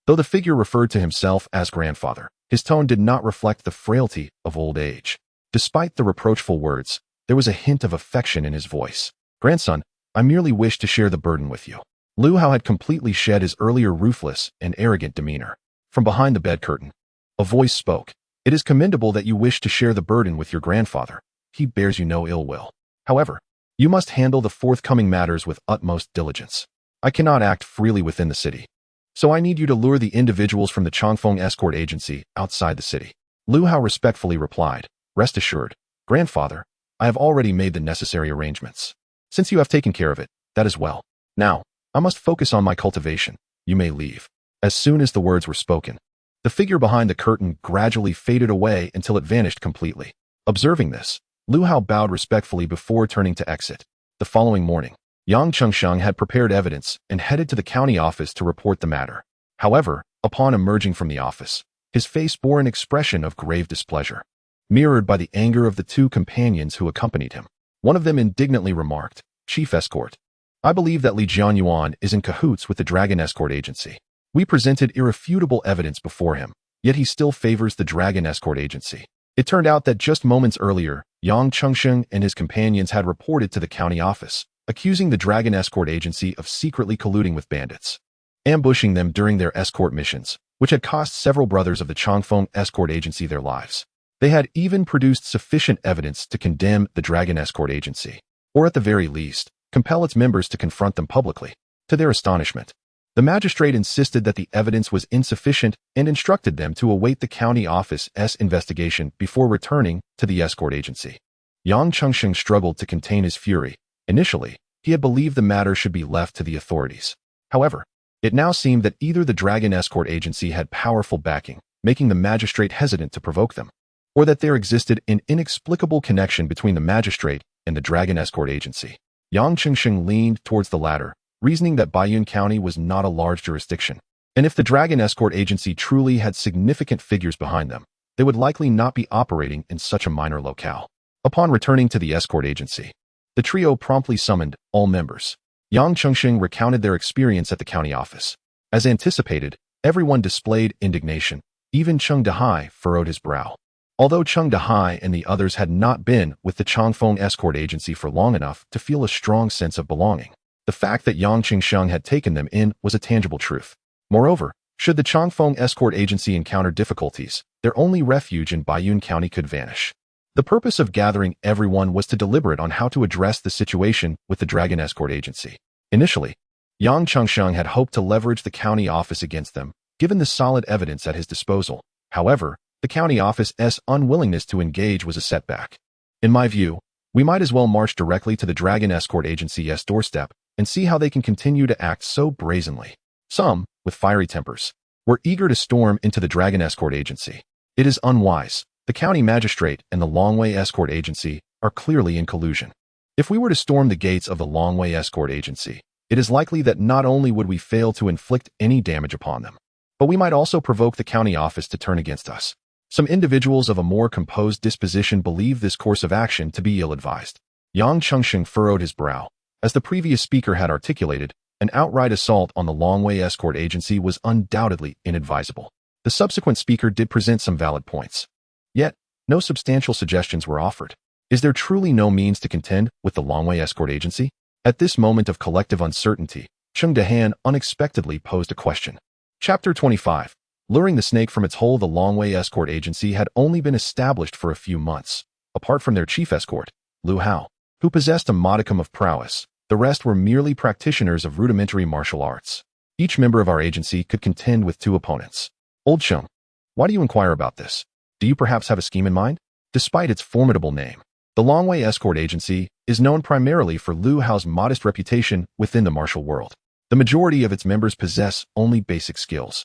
Though the figure referred to himself as grandfather, his tone did not reflect the frailty of old age. Despite the reproachful words, there was a hint of affection in his voice. Grandson, I merely wish to share the burden with you. Lu Hao had completely shed his earlier ruthless and arrogant demeanor. From behind the bed curtain, a voice spoke. It is commendable that you wish to share the burden with your grandfather. He bears you no ill will. However, you must handle the forthcoming matters with utmost diligence. I cannot act freely within the city, so I need you to lure the individuals from the Changfeng Escort Agency outside the city. Lu Hao respectfully replied, Rest assured, Grandfather, I have already made the necessary arrangements. Since you have taken care of it, that is well. Now, I must focus on my cultivation. You may leave. As soon as the words were spoken, the figure behind the curtain gradually faded away until it vanished completely. Observing this, Lu Hao bowed respectfully before turning to exit. The following morning, Yang Chengsheng had prepared evidence and headed to the county office to report the matter. However, upon emerging from the office, his face bore an expression of grave displeasure, mirrored by the anger of the 2 companions who accompanied him. One of them indignantly remarked, Chief Escort, I believe that Li Jianyuan is in cahoots with the Dragon Escort Agency. We presented irrefutable evidence before him, yet he still favors the Dragon Escort Agency. It turned out that just moments earlier, Yang Chengsheng and his companions had reported to the county office, accusing the Dragon Escort Agency of secretly colluding with bandits, ambushing them during their escort missions, which had cost several brothers of the Changfeng Escort Agency their lives. They had even produced sufficient evidence to condemn the Dragon Escort Agency, or at the very least, compel its members to confront them publicly. To their astonishment, the magistrate insisted that the evidence was insufficient and instructed them to await the county office's investigation before returning to the escort agency. Yang Chengsheng struggled to contain his fury. Initially, he had believed the matter should be left to the authorities. However, it now seemed that either the Dragon Escort Agency had powerful backing, making the magistrate hesitant to provoke them, or that there existed an inexplicable connection between the magistrate and the Dragon Escort Agency. Yang Chengsheng leaned towards the latter, reasoning that Baiyun County was not a large jurisdiction, and if the Dragon Escort Agency truly had significant figures behind them, they would likely not be operating in such a minor locale. Upon returning to the escort agency, the trio promptly summoned all members. Yang Chengsheng recounted their experience at the county office. As anticipated, everyone displayed indignation. Even Cheng Dahai furrowed his brow. Although Cheng Dahai and the others had not been with the Changfeng escort agency for long enough to feel a strong sense of belonging, the fact that Yang Qingsheng had taken them in was a tangible truth. Moreover, should the Changfeng escort agency encounter difficulties, their only refuge in Baiyun County could vanish. The purpose of gathering everyone was to deliberate on how to address the situation with the Dragon escort agency. Initially, Yang Qingsheng had hoped to leverage the county office against them, given the solid evidence at his disposal. However, the county office's unwillingness to engage was a setback. In my view, we might as well march directly to the Dragon escort agency's doorstep and see how they can continue to act so brazenly. Some, with fiery tempers, were eager to storm into the Dragon escort agency. It is unwise. The county magistrate and the Longwei escort agency are clearly in collusion. If we were to storm the gates of the Longwei escort agency, it is likely that not only would we fail to inflict any damage upon them, but we might also provoke the county office to turn against us. Some individuals of a more composed disposition believe this course of action to be ill-advised. Yang Qingsheng furrowed his brow. As the previous speaker had articulated, an outright assault on the Longwei escort agency was undoubtedly inadvisable. The subsequent speaker did present some valid points. Yet, no substantial suggestions were offered. Is there truly no means to contend with the Longwei escort agency? At this moment of collective uncertainty, Cheng Dahan unexpectedly posed a question. Chapter 25. Luring the snake from its hole. The Longwei escort agency had only been established for a few months. Apart from their chief escort, Lu Hao, who possessed a modicum of prowess, the rest were merely practitioners of rudimentary martial arts. Each member of our agency could contend with 2 opponents. Old Cheng, why do you inquire about this? Do you perhaps have a scheme in mind? Despite its formidable name, the Longwei escort agency is known primarily for Lu Hao's modest reputation within the martial world. The majority of its members possess only basic skills,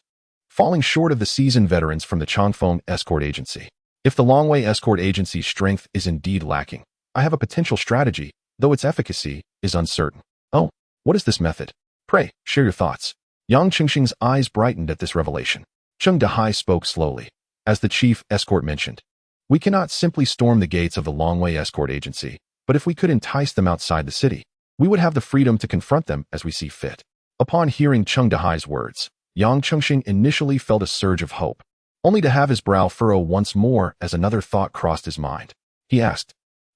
falling short of the seasoned veterans from the Changfeng escort agency. If the Longwei escort agency's strength is indeed lacking, I have a potential strategy, though its efficacy is uncertain. Oh, what is this method? Pray, share your thoughts. Yang Qingsheng's eyes brightened at this revelation. Cheng Dahai spoke slowly. As the chief escort mentioned, we cannot simply storm the gates of the Longwei escort agency, but if we could entice them outside the city, we would have the freedom to confront them as we see fit. Upon hearing Cheng Dahai's words, Yang Qingsheng initially felt a surge of hope, only to have his brow furrow once more as another thought crossed his mind. He asked,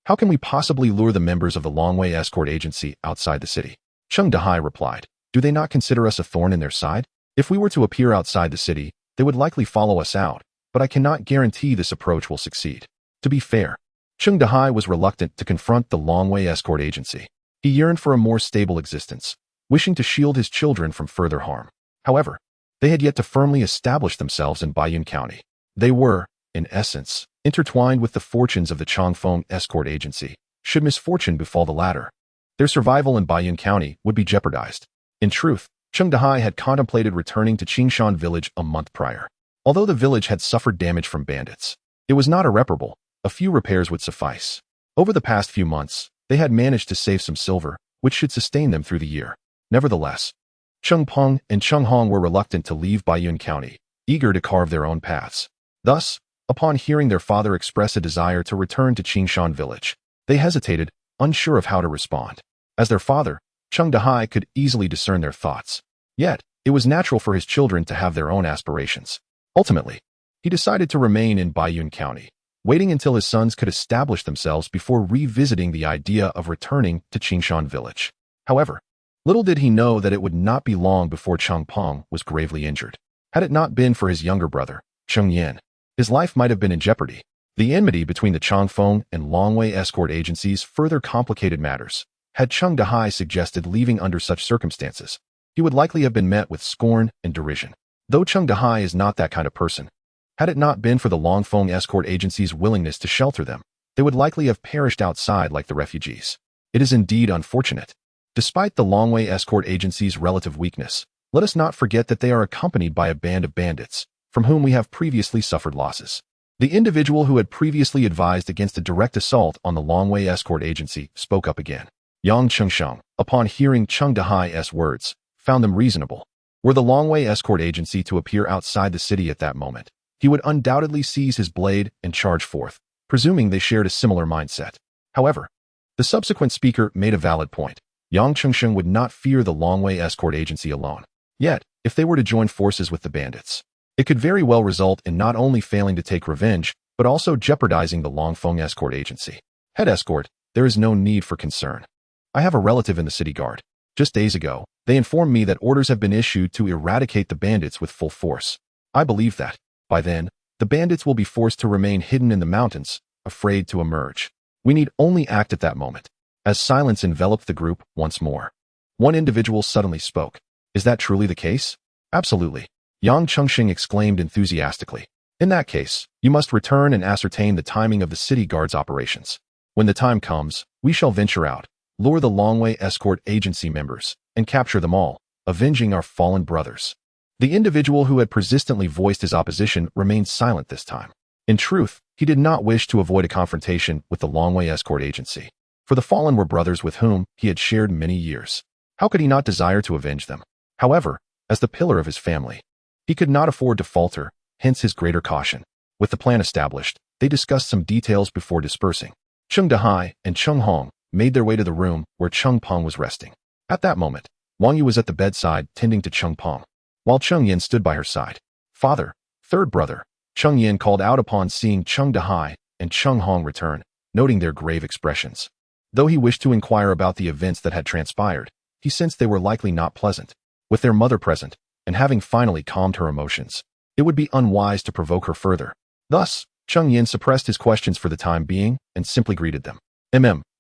how can we possibly lure the members of the Longwei escort agency outside the city? Cheng Dahai replied, do they not consider us a thorn in their side? If we were to appear outside the city, they would likely follow us out, but I cannot guarantee this approach will succeed. To be fair, Cheng Dahai was reluctant to confront the Longwei escort agency. He yearned for a more stable existence, wishing to shield his children from further harm. However, they had yet to firmly establish themselves in Baiyun County. They were, in essence, intertwined with the fortunes of the Changfeng escort agency. Should misfortune befall the latter, their survival in Baiyun County would be jeopardized. In truth, Cheng Dahai had contemplated returning to Qingshan village a month prior. Although the village had suffered damage from bandits, it was not irreparable. A few repairs would suffice. Over the past few months, they had managed to save some silver, which should sustain them through the year. Nevertheless, Cheng Peng and Cheng Hong were reluctant to leave Baiyun County, eager to carve their own paths. Thus, upon hearing their father express a desire to return to Qingshan village, they hesitated, unsure of how to respond. As their father, Cheng Dahai could easily discern their thoughts. Yet, it was natural for his children to have their own aspirations. Ultimately, he decided to remain in Baiyun County, waiting until his sons could establish themselves before revisiting the idea of returning to Qingshan village. However, little did he know that it would not be long before Cheng Peng was gravely injured. Had it not been for his younger brother, Cheng Yan, his life might have been in jeopardy. The enmity between the Changfeng and Longwei escort agencies further complicated matters. Had Cheng Dahai suggested leaving under such circumstances, he would likely have been met with scorn and derision. Though Cheng Dahai is not that kind of person, had it not been for the Longfeng escort agency's willingness to shelter them, they would likely have perished outside like the refugees. It is indeed unfortunate. Despite the Longwei escort agency's relative weakness, let us not forget that they are accompanied by a band of bandits, from whom we have previously suffered losses. The individual who had previously advised against a direct assault on the Longwei escort agency spoke up again. Yang Qingsheng, upon hearing Cheng Dahai's words, found them reasonable. Were the Longwei escort agency to appear outside the city at that moment, he would undoubtedly seize his blade and charge forth, presuming they shared a similar mindset. However, the subsequent speaker made a valid point. Yang Qingsheng would not fear the Longwei escort agency alone. Yet, if they were to join forces with the bandits. It could very well result in not only failing to take revenge, but also jeopardizing the Longfeng escort agency. Head escort, there is no need for concern. I have a relative in the city guard. Just days ago, they informed me that orders have been issued to eradicate the bandits with full force. I believe that, by then, the bandits will be forced to remain hidden in the mountains, afraid to emerge. We need only act at that moment. As silence enveloped the group once more, one individual suddenly spoke. Is that truly the case? Absolutely. Yang Chengxing exclaimed enthusiastically. In that case, you must return and ascertain the timing of the city guard's operations. When the time comes, we shall venture out, lure the Longwei escort agency members, and capture them all, avenging our fallen brothers. The individual who had persistently voiced his opposition remained silent this time. In truth, he did not wish to avoid a confrontation with the Longwei escort agency, for the fallen were brothers with whom he had shared many years. How could he not desire to avenge them? However, as the pillar of his family, he could not afford to falter, hence his greater caution. With the plan established, they discussed some details before dispersing. Cheng Dahai and Cheng Hong made their way to the room where Cheng Peng was resting. At that moment, Wang Yu was at the bedside tending to Cheng Peng, while Cheng Yan stood by her side. Father, third brother, Cheng Yan called out upon seeing Cheng Dahai and Cheng Hong return, noting their grave expressions. Though he wished to inquire about the events that had transpired, he sensed they were likely not pleasant. With their mother present, and having finally calmed her emotions, it would be unwise to provoke her further. Thus, Cheng Yan suppressed his questions for the time being and simply greeted them.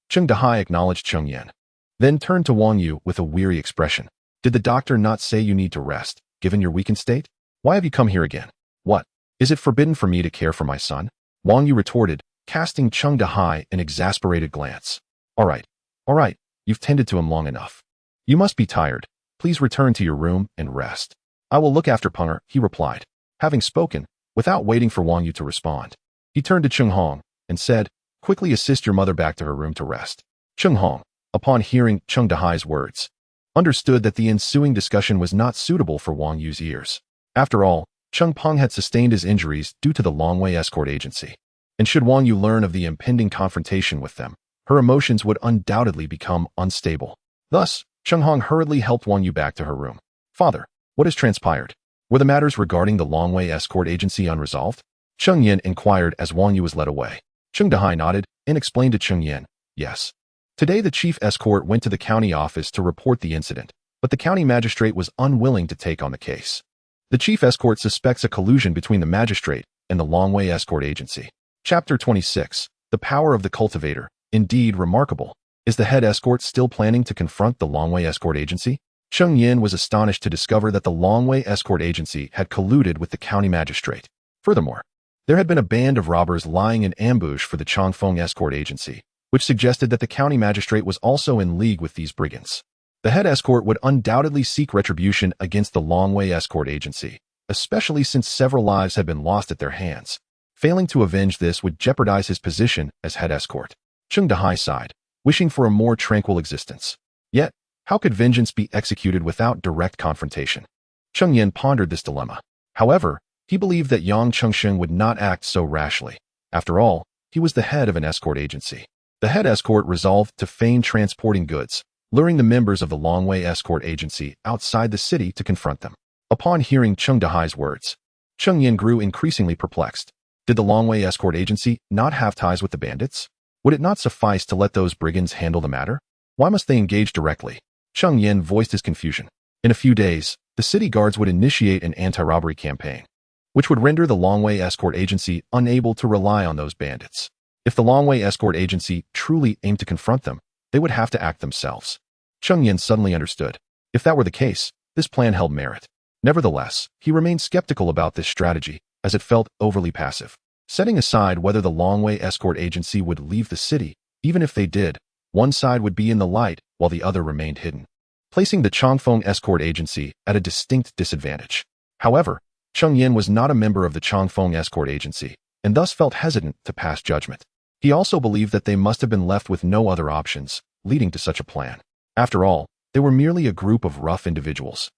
Cheng Dahai acknowledged Cheng Yan, then turned to Wang Yu with a weary expression. Did the doctor not say you need to rest, given your weakened state? Why have you come here again? What? Is it forbidden for me to care for my son? Wang Yu retorted, casting Cheng Dahai an exasperated glance. All right, you've tended to him long enough. You must be tired. Please return to your room and rest. I will look after Punger, he replied. Having spoken, without waiting for Wang Yu to respond, he turned to Cheng Hong and said, quickly assist your mother back to her room to rest. Cheng Hong, upon hearing Cheng Dahai's words, understood that the ensuing discussion was not suitable for Wang Yu's ears. After all, Cheng Peng had sustained his injuries due to the Longwei escort agency, and should Wang Yu learn of the impending confrontation with them, her emotions would undoubtedly become unstable. Thus, Cheng Hong hurriedly helped Wang Yu back to her room. Father, what has transpired? Were the matters regarding the Longwei escort agency unresolved? Cheng Yan inquired as Wang Yu was led away. Cheng Dahai nodded and explained to Cheng Yan, yes. Today the chief escort went to the county office to report the incident, but the county magistrate was unwilling to take on the case. The chief escort suspects a collusion between the magistrate and the Longwei escort agency. Chapter 26. The power of the cultivator. Indeed remarkable. Is the head escort still planning to confront the Longwei escort agency? Cheng Yan was astonished to discover that the Longwei escort agency had colluded with the county magistrate. Furthermore, there had been a band of robbers lying in ambush for the Changfeng escort agency, which suggested that the county magistrate was also in league with these brigands. The head escort would undoubtedly seek retribution against the Longwei escort agency, especially since several lives had been lost at their hands. Failing to avenge this would jeopardize his position as head escort. Cheng Dahai sighed, wishing for a more tranquil existence. Yet, how could vengeance be executed without direct confrontation? Cheng Yan pondered this dilemma. However, he believed that Yang Chengxing would not act so rashly. After all, he was the head of an escort agency. The head escort resolved to feign transporting goods, luring the members of the Longwei escort agency outside the city to confront them. Upon hearing Cheng Dahai's words, Cheng Yan grew increasingly perplexed. Did the Longwei escort agency not have ties with the bandits? Would it not suffice to let those brigands handle the matter? Why must they engage directly? Cheng Yan voiced his confusion. In a few days, the city guards would initiate an anti-robbery campaign, which would render the Longwei escort agency unable to rely on those bandits. If the Longwei escort agency truly aimed to confront them, they would have to act themselves. Cheng Yan suddenly understood. If that were the case, this plan held merit. Nevertheless, he remained skeptical about this strategy, as it felt overly passive. Setting aside whether the Longwei escort agency would leave the city, even if they did, one side would be in the light while the other remained hidden, placing the Changfeng escort agency at a distinct disadvantage. However, Cheng Yan was not a member of the Changfeng escort agency, and thus felt hesitant to pass judgment. He also believed that they must have been left with no other options, leading to such a plan. After all, they were merely a group of rough individuals.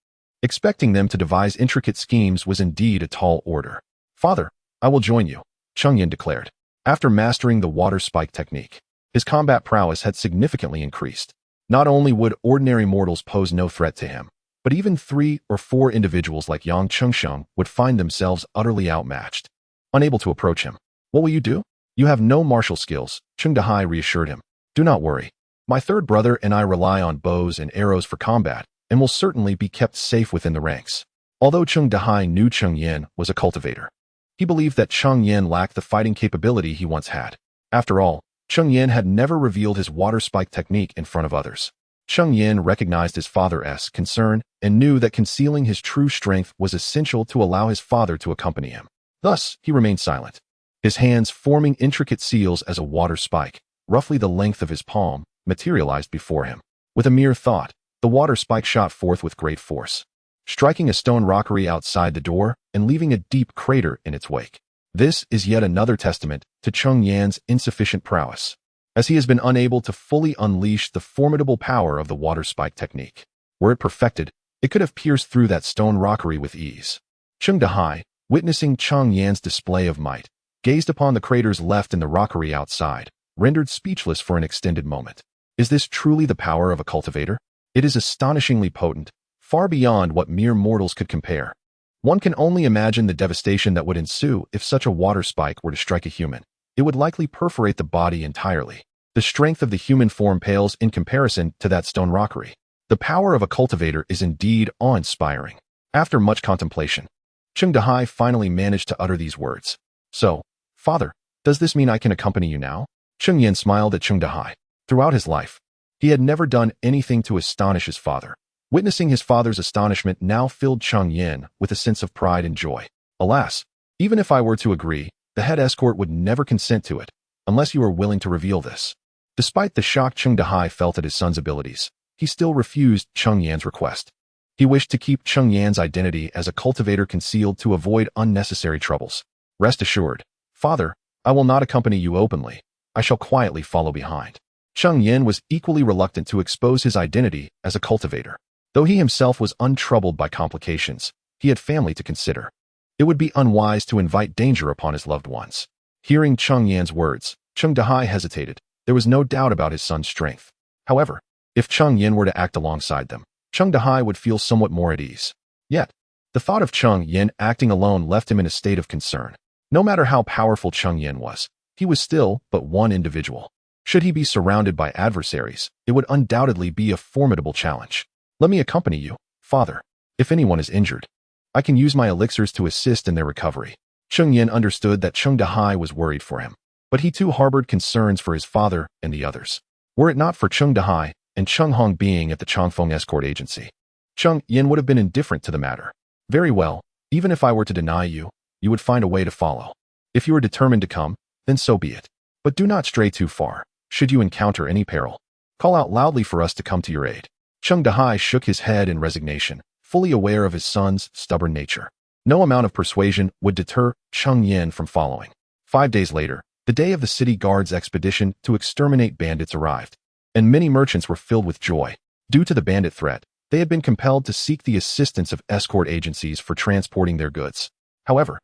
Expecting them to devise intricate schemes was indeed a tall order. Father, I will join you, Cheng Yan declared. After mastering the water spike technique, his combat prowess had significantly increased. Not only would ordinary mortals pose no threat to him, But even 3 or 4 individuals like Yang Chengsheng would find themselves utterly outmatched, unable to approach him. What will you do? You have no martial skills, Cheng Dahai reassured him. Do not worry. My third brother and I rely on bows and arrows for combat, and will certainly be kept safe within the ranks. Although Cheng Dahai knew Cheng Yan was a cultivator, he believed that Cheng Yan lacked the fighting capability he once had. After all, Cheng Yan had never revealed his water spike technique in front of others. Cheng Yan recognized his father's concern and knew that concealing his true strength was essential to allow his father to accompany him. Thus, he remained silent, his hands forming intricate seals as a water spike, roughly the length of his palm, materialized before him. With a mere thought, the water spike shot forth with great force, striking a stone rockery outside the door and leaving a deep crater in its wake. This is yet another testament to Cheng Yan's insufficient prowess, as he has been unable to fully unleash the formidable power of the water spike technique. Were it perfected, it could have pierced through that stone rockery with ease. Cheng Dahai, witnessing Cheng Yan's display of might, gazed upon the craters left in the rockery outside, rendered speechless for an extended moment. Is this truly the power of a cultivator? It is astonishingly potent, far beyond what mere mortals could compare. One can only imagine the devastation that would ensue if such a water spike were to strike a human. It would likely perforate the body entirely. The strength of the human form pales in comparison to that stone rockery. The power of a cultivator is indeed awe-inspiring. After much contemplation, Cheng Dahai finally managed to utter these words. So, Father, does this mean I can accompany you now? Cheng Yan smiled at Cheng Dahai. Throughout his life, he had never done anything to astonish his father. Witnessing his father's astonishment now filled Cheng Yan with a sense of pride and joy. Alas, even if I were to agree, the head escort would never consent to it, unless you are willing to reveal this. Despite the shock Cheng Dahai felt at his son's abilities, he still refused Cheng Yan's request. He wished to keep Cheng Yan's identity as a cultivator concealed to avoid unnecessary troubles. Rest assured, Father, I will not accompany you openly. I shall quietly follow behind. Cheng Yan was equally reluctant to expose his identity as a cultivator. Though he himself was untroubled by complications, he had family to consider. It would be unwise to invite danger upon his loved ones. Hearing Cheng Yan's words, Cheng Dahai hesitated. There was no doubt about his son's strength. However, if Cheng Yan were to act alongside them, Cheng Dahai would feel somewhat more at ease. Yet, the thought of Cheng Yan acting alone left him in a state of concern. No matter how powerful Cheng Yan was, he was still but one individual. Should he be surrounded by adversaries, it would undoubtedly be a formidable challenge. Let me accompany you, Father. If anyone is injured, I can use my elixirs to assist in their recovery. Cheng Yan understood that Cheng Dahai was worried for him, but he too harbored concerns for his father and the others. Were it not for Cheng Dahai and Cheng Hong being at the Changfeng escort agency, Cheng Yan would have been indifferent to the matter. Very well, even if I were to deny you, you would find a way to follow. If you are determined to come, then so be it. But do not stray too far. Should you encounter any peril, call out loudly for us to come to your aid. Cheng Dahai shook his head in resignation, fully aware of his son's stubborn nature. No amount of persuasion would deter Cheng Yan from following. 5 days later, the day of the city guard's expedition to exterminate bandits arrived, and many merchants were filled with joy. Due to the bandit threat, they had been compelled to seek the assistance of escort agencies for transporting their goods. However,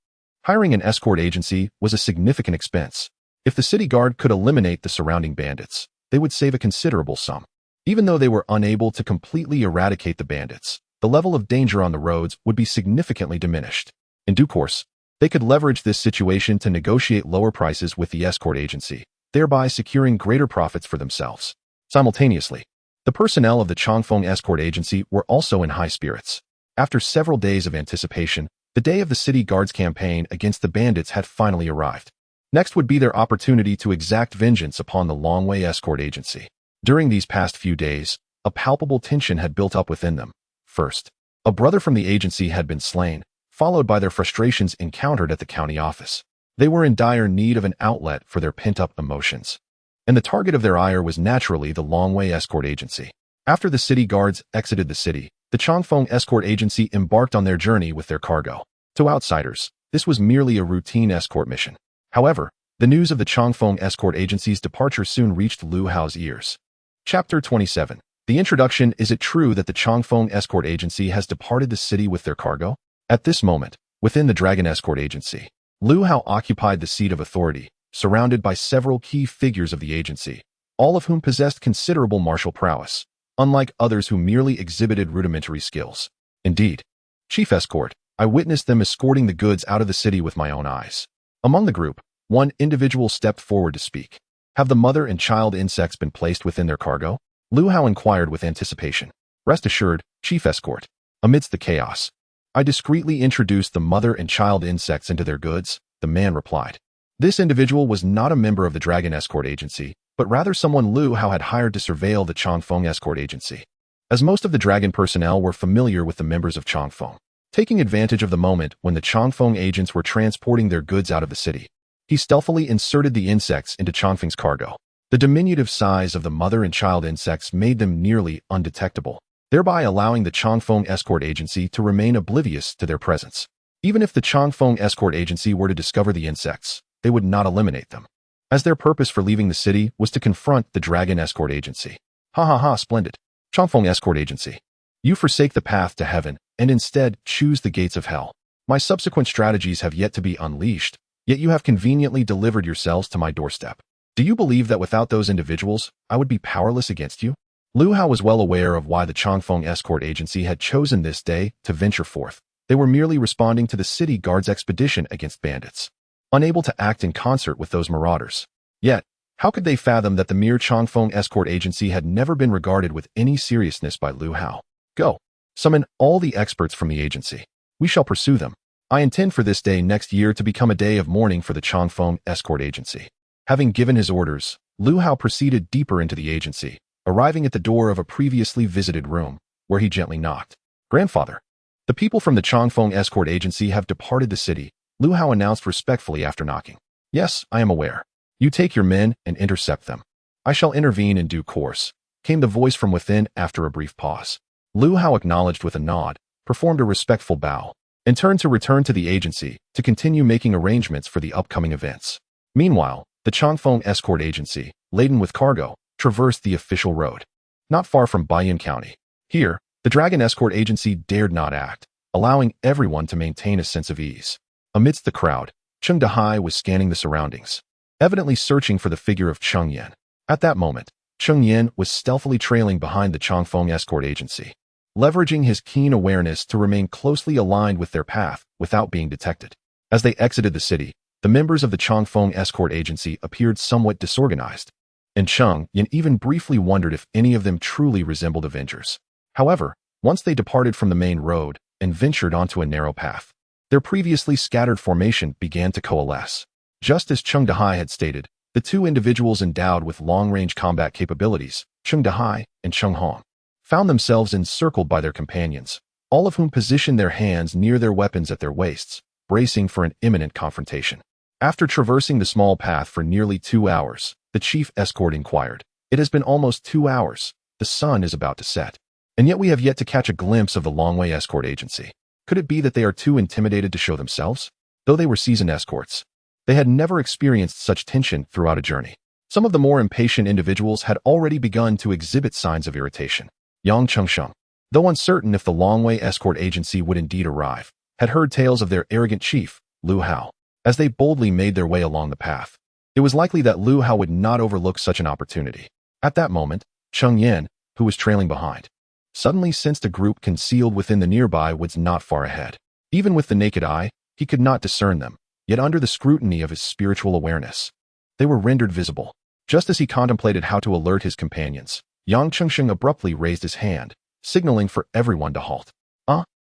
hiring an escort agency was a significant expense. If the city guard could eliminate the surrounding bandits, they would save a considerable sum. Even though they were unable to completely eradicate the bandits, the level of danger on the roads would be significantly diminished. In due course, they could leverage this situation to negotiate lower prices with the escort agency, thereby securing greater profits for themselves. Simultaneously, the personnel of the Changfeng escort agency were also in high spirits. After several days of anticipation, the day of the city guard's campaign against the bandits had finally arrived. Next would be their opportunity to exact vengeance upon the Longwei escort agency. During these past few days, a palpable tension had built up within them. First, a brother from the agency had been slain, followed by their frustrations encountered at the county office. They were in dire need of an outlet for their pent-up emotions, and the target of their ire was naturally the Longwei escort agency. After the city guards exited the city, the Changfeng escort agency embarked on their journey with their cargo. To outsiders, this was merely a routine escort mission. However, the news of the Changfeng escort agency's departure soon reached Lu Hao's ears. Chapter 27. The introduction. Is it true that the Changfeng escort agency has departed the city with their cargo? At this moment, within the Dragon escort agency, Lu Hao occupied the seat of authority, surrounded by several key figures of the agency, all of whom possessed considerable martial prowess. unlike others who merely exhibited rudimentary skills. Indeed, Chief Escort, I witnessed them escorting the goods out of the city with my own eyes. Among the group, one individual stepped forward to speak. Have the mother and child insects been placed within their cargo? Lu Hao inquired with anticipation. Rest assured, Chief Escort. Amidst the chaos, I discreetly introduced the mother and child insects into their goods, the man replied. This individual was not a member of the Dragon Escort Agency, but rather someone Lu Hao had hired to surveil the Changfeng Escort Agency. As most of the Dragon personnel were familiar with the members of Changfeng, taking advantage of the moment when the Changfeng agents were transporting their goods out of the city, he stealthily inserted the insects into Changfeng's cargo. The diminutive size of the mother and child insects made them nearly undetectable, thereby allowing the Changfeng Escort Agency to remain oblivious to their presence. Even if the Changfeng Escort Agency were to discover the insects, they would not eliminate them, as their purpose for leaving the city was to confront the Dragon Escort Agency. Ha ha ha, splendid. Changfeng Escort Agency. You forsake the path to heaven and instead choose the gates of hell. My subsequent strategies have yet to be unleashed, yet you have conveniently delivered yourselves to my doorstep. Do you believe that without those individuals, I would be powerless against you? Lu Hao was well aware of why the Changfeng Escort Agency had chosen this day to venture forth. They were merely responding to the city guard's expedition against bandits, unable to act in concert with those marauders. Yet, how could they fathom that the mere Changfeng Escort Agency had never been regarded with any seriousness by Lu Hao? Go. Summon all the experts from the agency. We shall pursue them. I intend for this day next year to become a day of mourning for the Changfeng Escort Agency. Having given his orders, Lu Hao proceeded deeper into the agency, arriving at the door of a previously visited room, where he gently knocked. Grandfather. The people from the Changfeng Escort Agency have departed the city, Lu Hao announced respectfully after knocking. Yes, I am aware. You take your men and intercept them. I shall intervene in due course, came the voice from within after a brief pause. Lu Hao acknowledged with a nod, performed a respectful bow, and turned to return to the agency to continue making arrangements for the upcoming events. Meanwhile, the Changfeng Escort Agency, laden with cargo, traversed the official road, not far from Baiyun County. Here, the Dragon Escort Agency dared not act, allowing everyone to maintain a sense of ease. Amidst the crowd, Cheng Dahai was scanning the surroundings, evidently searching for the figure of Cheng Yan. At that moment, Cheng Yan was stealthily trailing behind the Changfeng Escort Agency, leveraging his keen awareness to remain closely aligned with their path without being detected. As they exited the city, the members of the Changfeng Escort Agency appeared somewhat disorganized, and Cheng Yan even briefly wondered if any of them truly resembled Avengers. However, once they departed from the main road and ventured onto a narrow path, their previously scattered formation began to coalesce. Just as Cheng Dahai had stated, the two individuals endowed with long-range combat capabilities, Cheng Dahai and Cheng Hong, found themselves encircled by their companions, all of whom positioned their hands near their weapons at their waists, bracing for an imminent confrontation. After traversing the small path for nearly 2 hours, the chief escort inquired. It has been almost 2 hours. The sun is about to set, and yet we have yet to catch a glimpse of the Longway Escort Agency. Could it be that they are too intimidated to show themselves? Though they were seasoned escorts, they had never experienced such tension throughout a journey. Some of the more impatient individuals had already begun to exhibit signs of irritation. Yang Chengsheng, though uncertain if the Longway Escort Agency would indeed arrive, had heard tales of their arrogant chief, Lu Hao. As they boldly made their way along the path, it was likely that Lu Hao would not overlook such an opportunity. At that moment, Cheng Yan, who was trailing behind, suddenly sensed a group concealed within the nearby woods not far ahead. Even with the naked eye, he could not discern them, yet under the scrutiny of his spiritual awareness, they were rendered visible. Just as he contemplated how to alert his companions, Yang Chengsheng abruptly raised his hand, signaling for everyone to halt.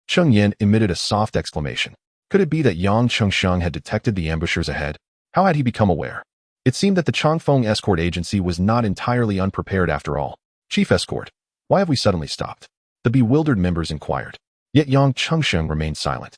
Cheng Yan emitted a soft exclamation. Could it be that Yang Chengsheng had detected the ambushers ahead? How had he become aware? It seemed that the Changfeng Escort Agency was not entirely unprepared after all. Chief Escort, why have we suddenly stopped? The bewildered members inquired. Yet Yang Chengsheng remained silent,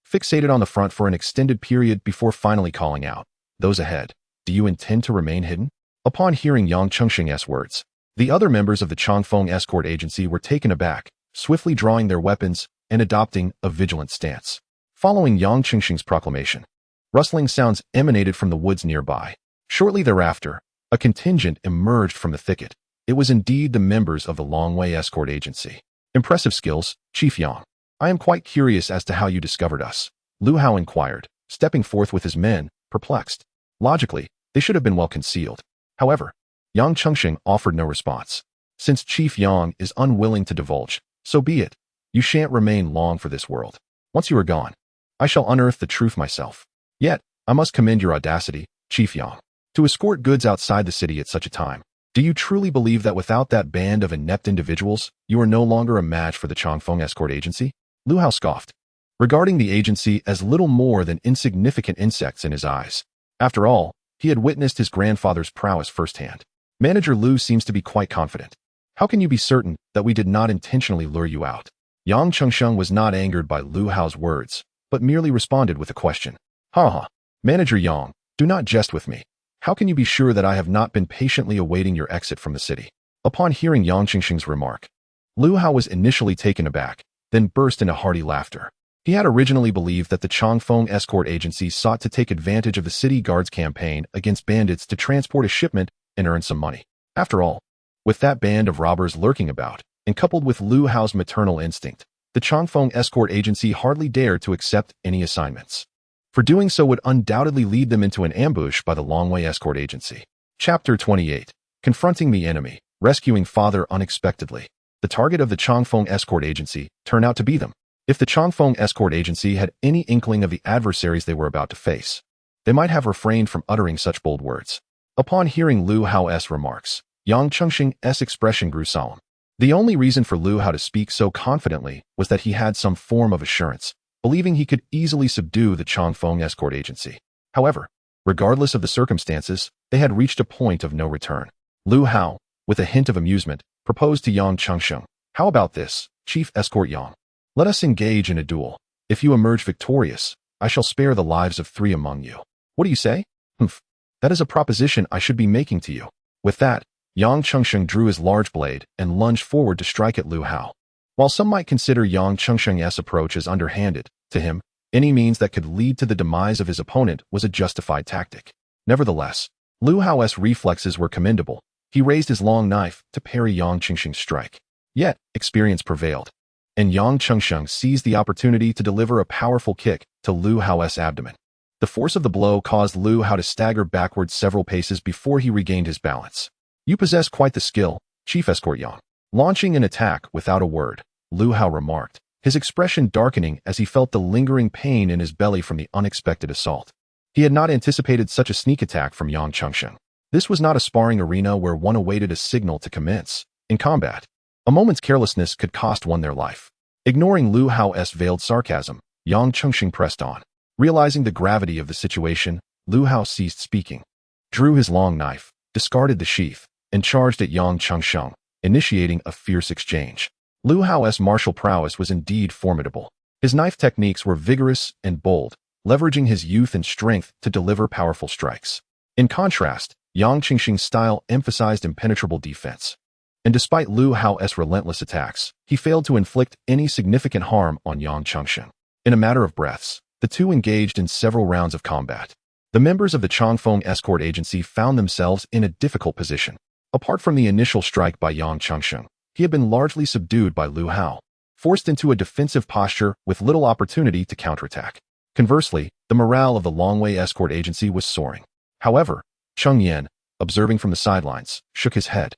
fixated on the front for an extended period before finally calling out. Those ahead, do you intend to remain hidden? Upon hearing Yang Chengsheng's words, the other members of the Changfeng Escort Agency were taken aback, swiftly drawing their weapons and adopting a vigilant stance. Following Yang Chengsheng's proclamation, rustling sounds emanated from the woods nearby. Shortly thereafter, a contingent emerged from the thicket. It was indeed the members of the Longway Escort Agency. Impressive skills, Chief Yang. I am quite curious as to how you discovered us, Lu Hao inquired, stepping forth with his men, perplexed. Logically, they should have been well concealed. However, Yang Chengsheng offered no response. Since Chief Yang is unwilling to divulge, so be it. You shan't remain long for this world. Once you are gone, I shall unearth the truth myself. Yet, I must commend your audacity, Chief Yang, to escort goods outside the city at such a time. Do you truly believe that without that band of inept individuals, you are no longer a match for the Changfeng escort agency? Lu Hao scoffed, regarding the agency as little more than insignificant insects in his eyes. After all, he had witnessed his grandfather's prowess firsthand. Manager Lu seems to be quite confident. How can you be certain that we did not intentionally lure you out? Yang Chengsheng was not angered by Lu Hao's words, but merely responded with a question. Ha ha. Manager Yang, do not jest with me. How can you be sure that I have not been patiently awaiting your exit from the city? Upon hearing Yang Chengsheng's remark, Lu Hao was initially taken aback, then burst into hearty laughter. He had originally believed that the Changfeng escort agency sought to take advantage of the city guard's campaign against bandits to transport a shipment and earn some money. After all, with that band of robbers lurking about, and coupled with Lu Hao's maternal instinct, the Changfeng escort agency hardly dared to accept any assignments. For doing so would undoubtedly lead them into an ambush by the Longwei escort agency. Chapter 28. Confronting the enemy, rescuing father unexpectedly. The target of the Changfeng escort agency turned out to be them. If the Changfeng escort agency had any inkling of the adversaries they were about to face, they might have refrained from uttering such bold words. Upon hearing Lu Hao's remarks, Yang Chengsheng's expression grew solemn. The only reason for Lu Hao to speak so confidently was that he had some form of assurance, believing he could easily subdue the Changfeng escort agency. However, regardless of the circumstances, they had reached a point of no return. Lu Hao, with a hint of amusement, proposed to Yang Chengsheng. How about this, Chief Escort Yang? Let us engage in a duel. If you emerge victorious, I shall spare the lives of 3 among you. What do you say? Humph. That is a proposition I should be making to you. With that, Yang Chengsheng drew his large blade and lunged forward to strike at Lu Hao. While some might consider Yang Chengsheng's approach as underhanded, to him, any means that could lead to the demise of his opponent was a justified tactic. Nevertheless, Lu Hao's reflexes were commendable. He raised his long knife to parry Yang Chengsheng's strike. Yet, experience prevailed, and Yang Chengsheng seized the opportunity to deliver a powerful kick to Lu Hao's abdomen. The force of the blow caused Lu Hao to stagger backwards several paces before he regained his balance. You possess quite the skill, Chief Escort Yang. Launching an attack without a word, Lu Hao remarked, his expression darkening as he felt the lingering pain in his belly from the unexpected assault. He had not anticipated such a sneak attack from Yang Chengsheng. This was not a sparring arena where one awaited a signal to commence. In combat, a moment's carelessness could cost one their life. Ignoring Lu Hao's veiled sarcasm, Yang Chengsheng pressed on. Realizing the gravity of the situation, Lu Hao ceased speaking, drew his long knife, discarded the sheath, and charged at Yang Chengsheng, initiating a fierce exchange. Lu Hao's martial prowess was indeed formidable. His knife techniques were vigorous and bold, leveraging his youth and strength to deliver powerful strikes. In contrast, Yang Chengsheng's style emphasized impenetrable defense. And despite Lu Hao's relentless attacks, he failed to inflict any significant harm on Yang Chengsheng. In a matter of breaths, the two engaged in several rounds of combat. The members of the Changfeng escort agency found themselves in a difficult position. Apart from the initial strike by Yang Chengsheng, he had been largely subdued by Lu Hao, forced into a defensive posture with little opportunity to counterattack. Conversely, the morale of the Longwei escort agency was soaring. However, Cheng Yan, observing from the sidelines, shook his head,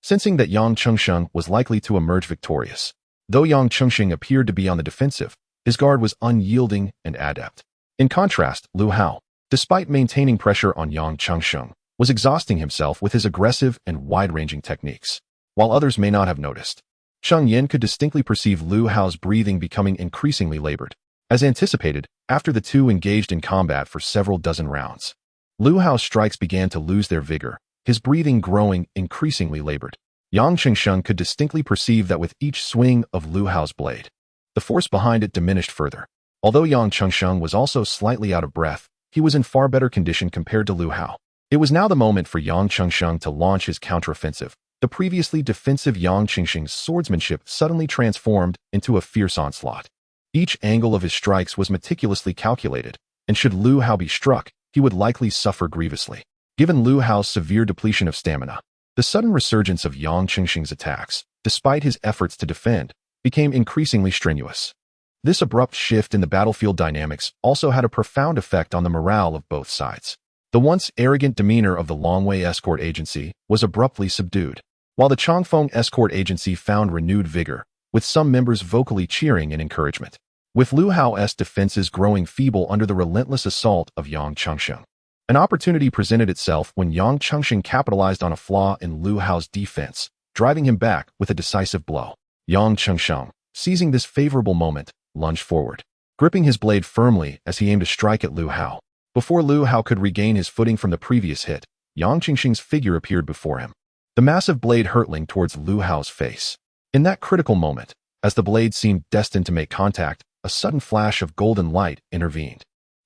sensing that Yang Chengsheng was likely to emerge victorious. Though Yang Chengsheng appeared to be on the defensive, his guard was unyielding and adept. In contrast, Lu Hao, despite maintaining pressure on Yang Chengsheng, was exhausting himself with his aggressive and wide-ranging techniques. While others may not have noticed, Cheng Yan could distinctly perceive Lu Hao's breathing becoming increasingly labored. As anticipated, after the two engaged in combat for several dozen rounds, Lu Hao's strikes began to lose their vigor, his breathing growing increasingly labored. Yang Chengsheng could distinctly perceive that with each swing of Lu Hao's blade, the force behind it diminished further. Although Yang Chengsheng was also slightly out of breath, he was in far better condition compared to Lu Hao. It was now the moment for Yang Chengsheng to launch his counteroffensive. The previously defensive Yang Chengsheng's swordsmanship suddenly transformed into a fierce onslaught. Each angle of his strikes was meticulously calculated, and should Lu Hao be struck, he would likely suffer grievously. Given Lu Hao's severe depletion of stamina, the sudden resurgence of Yang Chengsheng's attacks, despite his efforts to defend, became increasingly strenuous. This abrupt shift in the battlefield dynamics also had a profound effect on the morale of both sides. The once arrogant demeanor of the Longwei escort agency was abruptly subdued. while the Changfeng escort agency found renewed vigor, with some members vocally cheering in encouragement. With Lu Hao's defenses growing feeble under the relentless assault of Yang Chengsheng, an opportunity presented itself when Yang Chengsheng capitalized on a flaw in Lu Hao's defense, driving him back with a decisive blow. Yang Chengsheng, seizing this favorable moment, lunged forward, gripping his blade firmly as he aimed to strike at Lu Hao. Before Lu Hao could regain his footing from the previous hit, Yang Chengsheng's figure appeared before him, the massive blade hurtling towards Lu Hao's face. In that critical moment, as the blade seemed destined to make contact, a sudden flash of golden light intervened.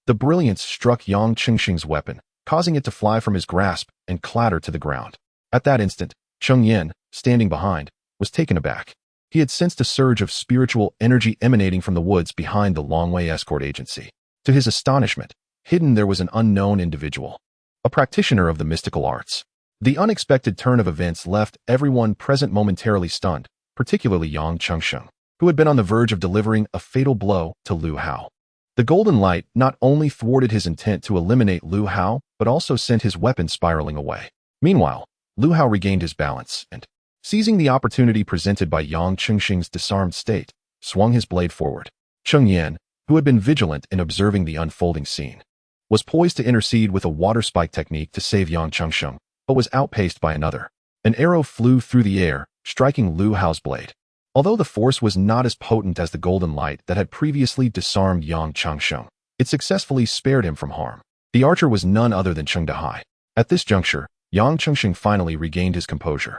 The brilliance struck Yang Chengsheng's weapon, causing it to fly from his grasp and clatter to the ground. At that instant, Cheng Yan, standing behind, was taken aback. He had sensed a surge of spiritual energy emanating from the woods behind the Longwei escort agency. To his astonishment, hidden there was an unknown individual, a practitioner of the mystical arts. The unexpected turn of events left everyone present momentarily stunned, particularly Yang Chengsheng, who had been on the verge of delivering a fatal blow to Lu Hao. The golden light not only thwarted his intent to eliminate Lu Hao, but also sent his weapon spiraling away. Meanwhile, Lu Hao regained his balance and, seizing the opportunity presented by Yang Chengsheng's disarmed state, swung his blade forward. Cheng Yan, who had been vigilant in observing the unfolding scene, was poised to intercede with a water spike technique to save Yang Chengsheng, but was outpaced by another. An arrow flew through the air, striking Lu Hao's blade. Although the force was not as potent as the golden light that had previously disarmed Yang Chengsheng, it successfully spared him from harm. The archer was none other than Cheng Dahai. At this juncture, Yang Chengsheng finally regained his composure,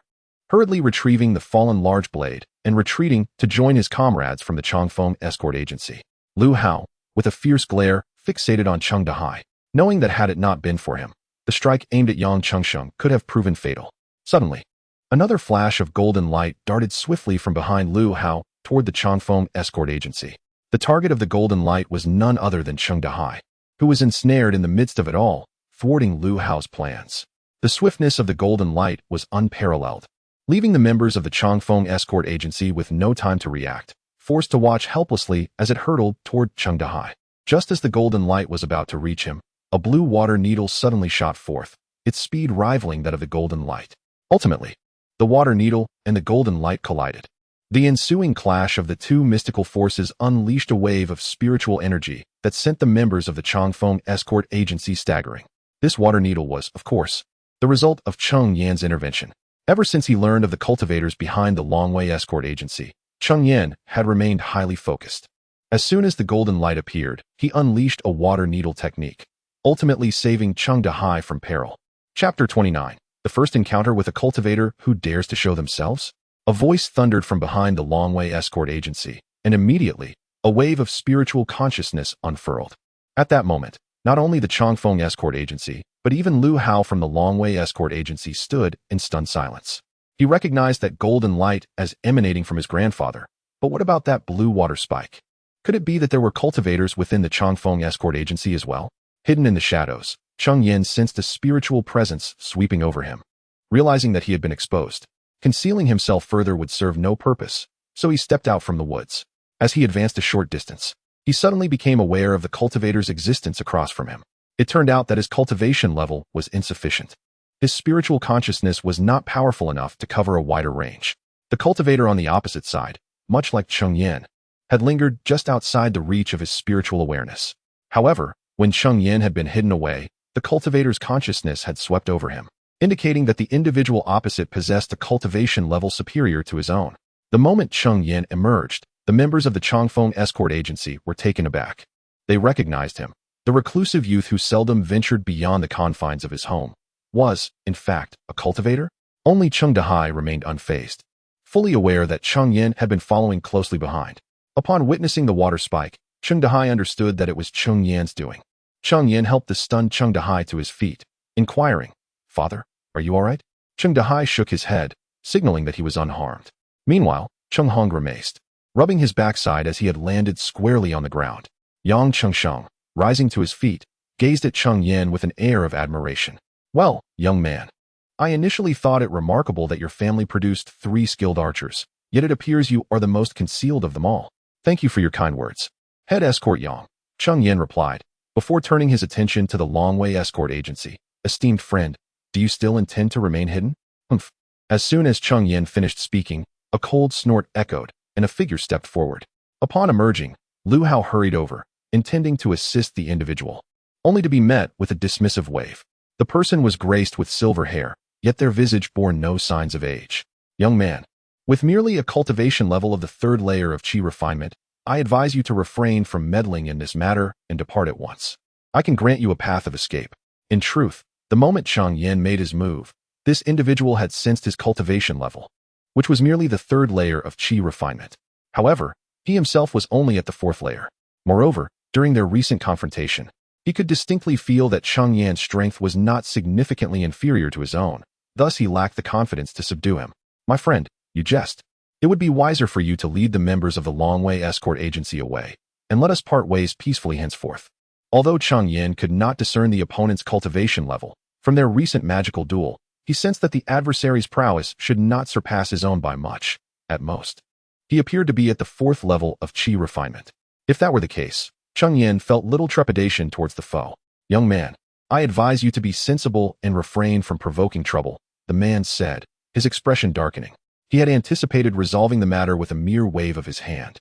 hurriedly retrieving the fallen large blade and retreating to join his comrades from the Changfeng escort agency. Lu Hao, with a fierce glare, fixated on Cheng Dahai, knowing that had it not been for him, the strike aimed at Yang Chengsheng could have proven fatal. Suddenly, another flash of golden light darted swiftly from behind Lu Hao toward the Changfeng escort agency. The target of the golden light was none other than Cheng Dahai, who was ensnared in the midst of it all, thwarting Lu Hao's plans. The swiftness of the golden light was unparalleled, leaving the members of the Changfeng escort agency with no time to react, forced to watch helplessly as it hurtled toward Cheng Dahai. Just as the golden light was about to reach him, a blue water needle suddenly shot forth, its speed rivaling that of the golden light. Ultimately, the water needle and the golden light collided. The ensuing clash of the two mystical forces unleashed a wave of spiritual energy that sent the members of the Changfeng escort agency staggering. This water needle was, of course, the result of Cheng Yan's intervention. Ever since he learned of the cultivators behind the Longwei escort agency, Cheng Yan had remained highly focused. As soon as the golden light appeared, he unleashed a water needle technique, ultimately saving Cheng Dahai from peril. Chapter 29. The first encounter with a cultivator who dares to show themselves? A voice thundered from behind the Longwei escort agency, and immediately, a wave of spiritual consciousness unfurled. At that moment, not only the Changfeng escort agency, but even Lu Hao from the Longwei escort agency stood in stunned silence. He recognized that golden light as emanating from his grandfather, but what about that blue water spike? Could it be that there were cultivators within the Changfeng escort agency as well? Hidden in the shadows, Cheng Yan sensed a spiritual presence sweeping over him. Realizing that he had been exposed, concealing himself further would serve no purpose, so he stepped out from the woods. As he advanced a short distance, he suddenly became aware of the cultivator's existence across from him. It turned out that his cultivation level was insufficient. His spiritual consciousness was not powerful enough to cover a wider range. The cultivator on the opposite side, much like Cheng Yan, had lingered just outside the reach of his spiritual awareness. However, when Cheng Yan had been hidden away, the cultivator's consciousness had swept over him, indicating that the individual opposite possessed a cultivation level superior to his own. The moment Cheng Yan emerged, the members of the Changfeng escort agency were taken aback. They recognized him. The reclusive youth who seldom ventured beyond the confines of his home was, in fact, a cultivator? Only Cheng Dahai remained unfazed, fully aware that Cheng Yan had been following closely behind. Upon witnessing the water spike, Cheng Dahai understood that it was Cheng Yan's doing. Cheng Yan helped the stunned Cheng Dahai to his feet, inquiring, "Father, are you all right?" Cheng Dahai shook his head, signaling that he was unharmed. Meanwhile, Cheng Hong grimaced, rubbing his backside as he had landed squarely on the ground. Yang Chengsheng, rising to his feet, gazed at Cheng Yan with an air of admiration. "Well, young man, I initially thought it remarkable that your family produced 3 skilled archers, yet it appears you are the most concealed of them all. Thank you for your kind words. Head escort Yang," Cheng Yan replied, before turning his attention to the Longwei escort agency. "Esteemed friend, do you still intend to remain hidden?" "Humph. As soon as Cheng Yan finished speaking, a cold snort echoed, and a figure stepped forward. Upon emerging, Lu Hao hurried over, intending to assist the individual, only to be met with a dismissive wave. The person was graced with silver hair, yet their visage bore no signs of age. Young man, with merely a cultivation level of the third layer of qi refinement, I advise you to refrain from meddling in this matter and depart at once. I can grant you a path of escape. In truth, the moment Cheng Yan made his move, this individual had sensed his cultivation level, which was merely the third layer of qi refinement. However, he himself was only at the fourth layer. Moreover, during their recent confrontation, he could distinctly feel that Cheng Yan's strength was not significantly inferior to his own. Thus, he lacked the confidence to subdue him. My friend, you jest. It would be wiser for you to lead the members of the Longwei escort agency away, and let us part ways peacefully henceforth. Although Cheng Yan could not discern the opponent's cultivation level, from their recent magical duel, he sensed that the adversary's prowess should not surpass his own by much, at most. He appeared to be at the fourth level of qi refinement. If that were the case, Cheng Yan felt little trepidation towards the foe. Young man, I advise you to be sensible and refrain from provoking trouble, the man said, his expression darkening. He had anticipated resolving the matter with a mere wave of his hand,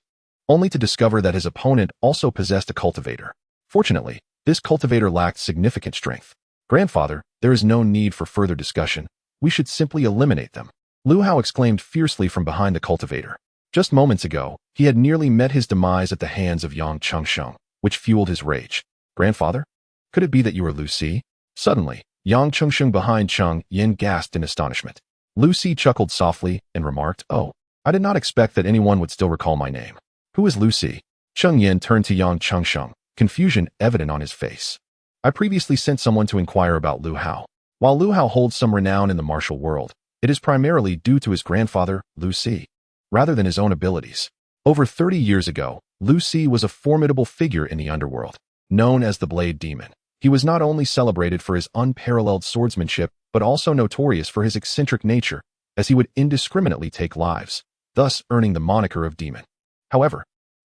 only to discover that his opponent also possessed a cultivator. Fortunately, this cultivator lacked significant strength. Grandfather, there is no need for further discussion. We should simply eliminate them. Lu Hao exclaimed fiercely from behind the cultivator. Just moments ago, he had nearly met his demise at the hands of Yang Chengsheng, which fueled his rage. Grandfather? Could it be that you are Lu Si? Suddenly, Yang Chengsheng behind Cheng Yan gasped in astonishment. Lu Si chuckled softly and remarked, "Oh, I did not expect that anyone would still recall my name. Who is Lu Si?" Cheng Yan turned to Yang Chengsheng, confusion evident on his face. I previously sent someone to inquire about Lu Hao. While Lu Hao holds some renown in the martial world, it is primarily due to his grandfather, Lu Si, rather than his own abilities. Over 30 years ago, Lu Si was a formidable figure in the underworld, known as the Blade Demon. He was not only celebrated for his unparalleled swordsmanship, but also notorious for his eccentric nature, as he would indiscriminately take lives, thus earning the moniker of Demon. However,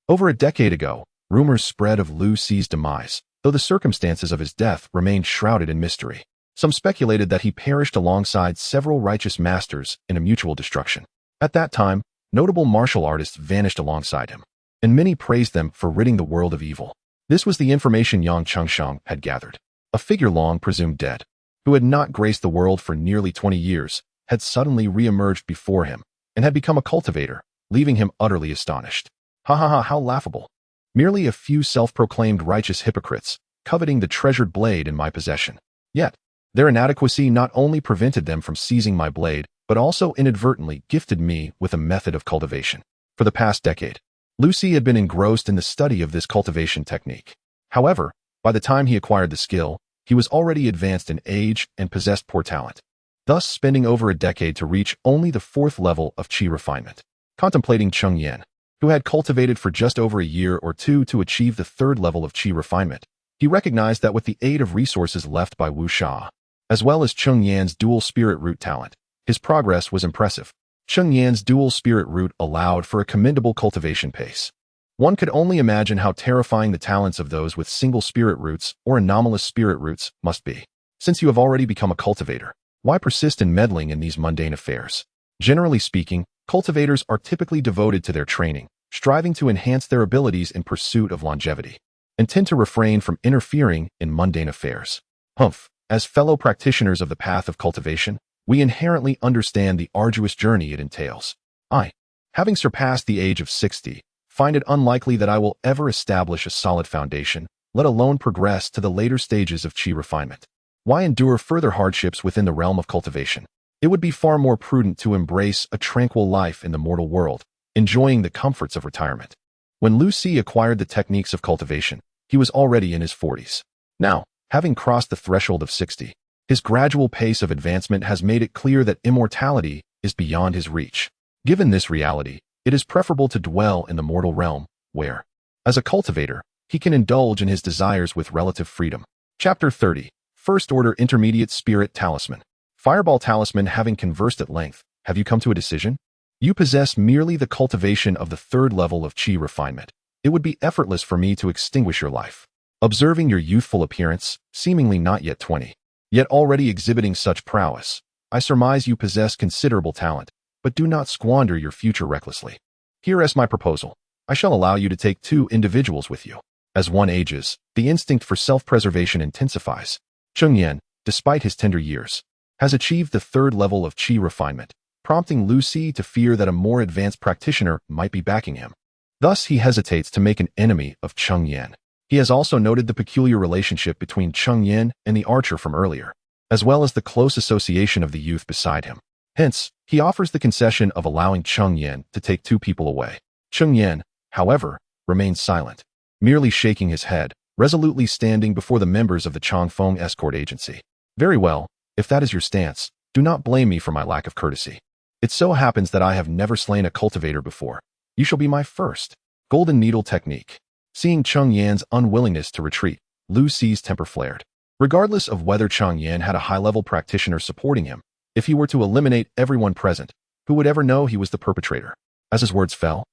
over a decade ago, rumors spread of Lu Si's demise, though the circumstances of his death remained shrouded in mystery. Some speculated that he perished alongside several righteous masters in a mutual destruction. At that time, notable martial artists vanished alongside him, and many praised them for ridding the world of evil. This was the information Yang Chengsheng had gathered. A figure long presumed dead, who had not graced the world for nearly 20 years, had suddenly re-emerged before him, and had become a cultivator, leaving him utterly astonished. Ha ha ha, how laughable. Merely a few self-proclaimed righteous hypocrites, coveting the treasured blade in my possession. Yet, their inadequacy not only prevented them from seizing my blade, but also inadvertently gifted me with a method of cultivation. For the past decade, Lu Si had been engrossed in the study of this cultivation technique. However, by the time he acquired the skill, he was already advanced in age and possessed poor talent, thus spending over a decade to reach only the fourth level of qi refinement. Contemplating Cheng Yan, who had cultivated for just over a year or two to achieve the third level of qi refinement, he recognized that with the aid of resources left by Wu Sha, as well as Cheng Yan's dual spirit root talent, his progress was impressive. Cheng Yan's dual spirit root allowed for a commendable cultivation pace. One could only imagine how terrifying the talents of those with single spirit roots or anomalous spirit roots must be. Since you have already become a cultivator, why persist in meddling in these mundane affairs? Generally speaking, cultivators are typically devoted to their training, striving to enhance their abilities in pursuit of longevity, and tend to refrain from interfering in mundane affairs. Humph, as fellow practitioners of the path of cultivation, we inherently understand the arduous journey it entails. I, having surpassed the age of 60, find it unlikely that I will ever establish a solid foundation, let alone progress to the later stages of qi refinement. Why endure further hardships within the realm of cultivation? It would be far more prudent to embrace a tranquil life in the mortal world, enjoying the comforts of retirement. When Lu Si acquired the techniques of cultivation, he was already in his 40s. Now, having crossed the threshold of 60, his gradual pace of advancement has made it clear that immortality is beyond his reach. Given this reality, it is preferable to dwell in the mortal realm, where, as a cultivator, he can indulge in his desires with relative freedom. Chapter 30. First Order Intermediate Spirit Talisman. Fireball Talisman. Having conversed at length, have you come to a decision? You possess merely the cultivation of the third level of qi refinement. It would be effortless for me to extinguish your life. Observing your youthful appearance, seemingly not yet 20, yet already exhibiting such prowess, I surmise you possess considerable talent, but do not squander your future recklessly. Here is my proposal. I shall allow you to take 2 individuals with you. As one ages, the instinct for self-preservation intensifies. Cheng Yan, despite his tender years, has achieved the 3rd level of qi refinement, prompting Lu Si to fear that a more advanced practitioner might be backing him. Thus, he hesitates to make an enemy of Cheng Yan. He has also noted the peculiar relationship between Cheng Yan and the archer from earlier, as well as the close association of the youth beside him. Hence, he offers the concession of allowing Cheng Yan to take 2 people away. Cheng Yan, however, remains silent, merely shaking his head, resolutely standing before the members of the Changfeng escort agency. Very well, if that is your stance, do not blame me for my lack of courtesy. It so happens that I have never slain a cultivator before. You shall be my first. Golden Needle Technique. Seeing Cheng Yan's unwillingness to retreat, Lu Si's temper flared. Regardless of whether Cheng Yan had a high-level practitioner supporting him, if he were to eliminate everyone present, who would ever know he was the perpetrator? As his words fell,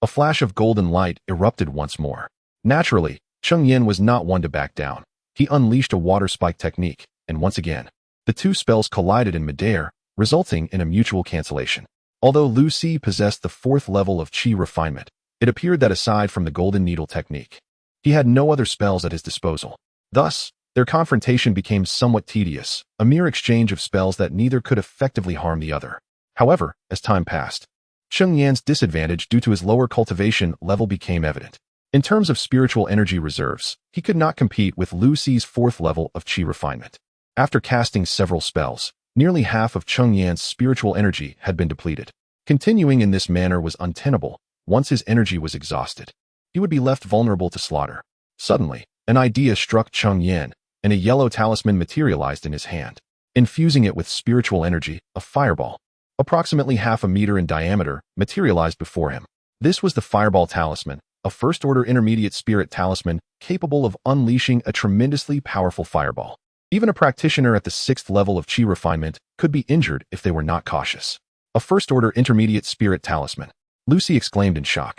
a flash of golden light erupted once more. Naturally, Cheng Yan was not one to back down. He unleashed a water spike technique, and once again, the 2 spells collided in midair, resulting in a mutual cancellation. Although Lu Si possessed the 4th level of qi refinement, it appeared that aside from the Golden Needle technique, he had no other spells at his disposal. Thus, their confrontation became somewhat tedious, a mere exchange of spells that neither could effectively harm the other. However, as time passed, Cheng Yan's disadvantage due to his lower cultivation level became evident. In terms of spiritual energy reserves, he could not compete with Lu Si's 4th level of qi refinement. After casting several spells, nearly half of Cheng Yan's spiritual energy had been depleted. Continuing in this manner was untenable. Once his energy was exhausted, he would be left vulnerable to slaughter. Suddenly, an idea struck Cheng Yan, and a yellow talisman materialized in his hand. Infusing it with spiritual energy, a fireball, approximately half a meter in diameter, materialized before him. This was the Fireball Talisman, a first-order intermediate spirit talisman capable of unleashing a tremendously powerful fireball. Even a practitioner at the 6th level of qi refinement could be injured if they were not cautious. A first-order intermediate spirit talisman, Lu Si exclaimed in shock.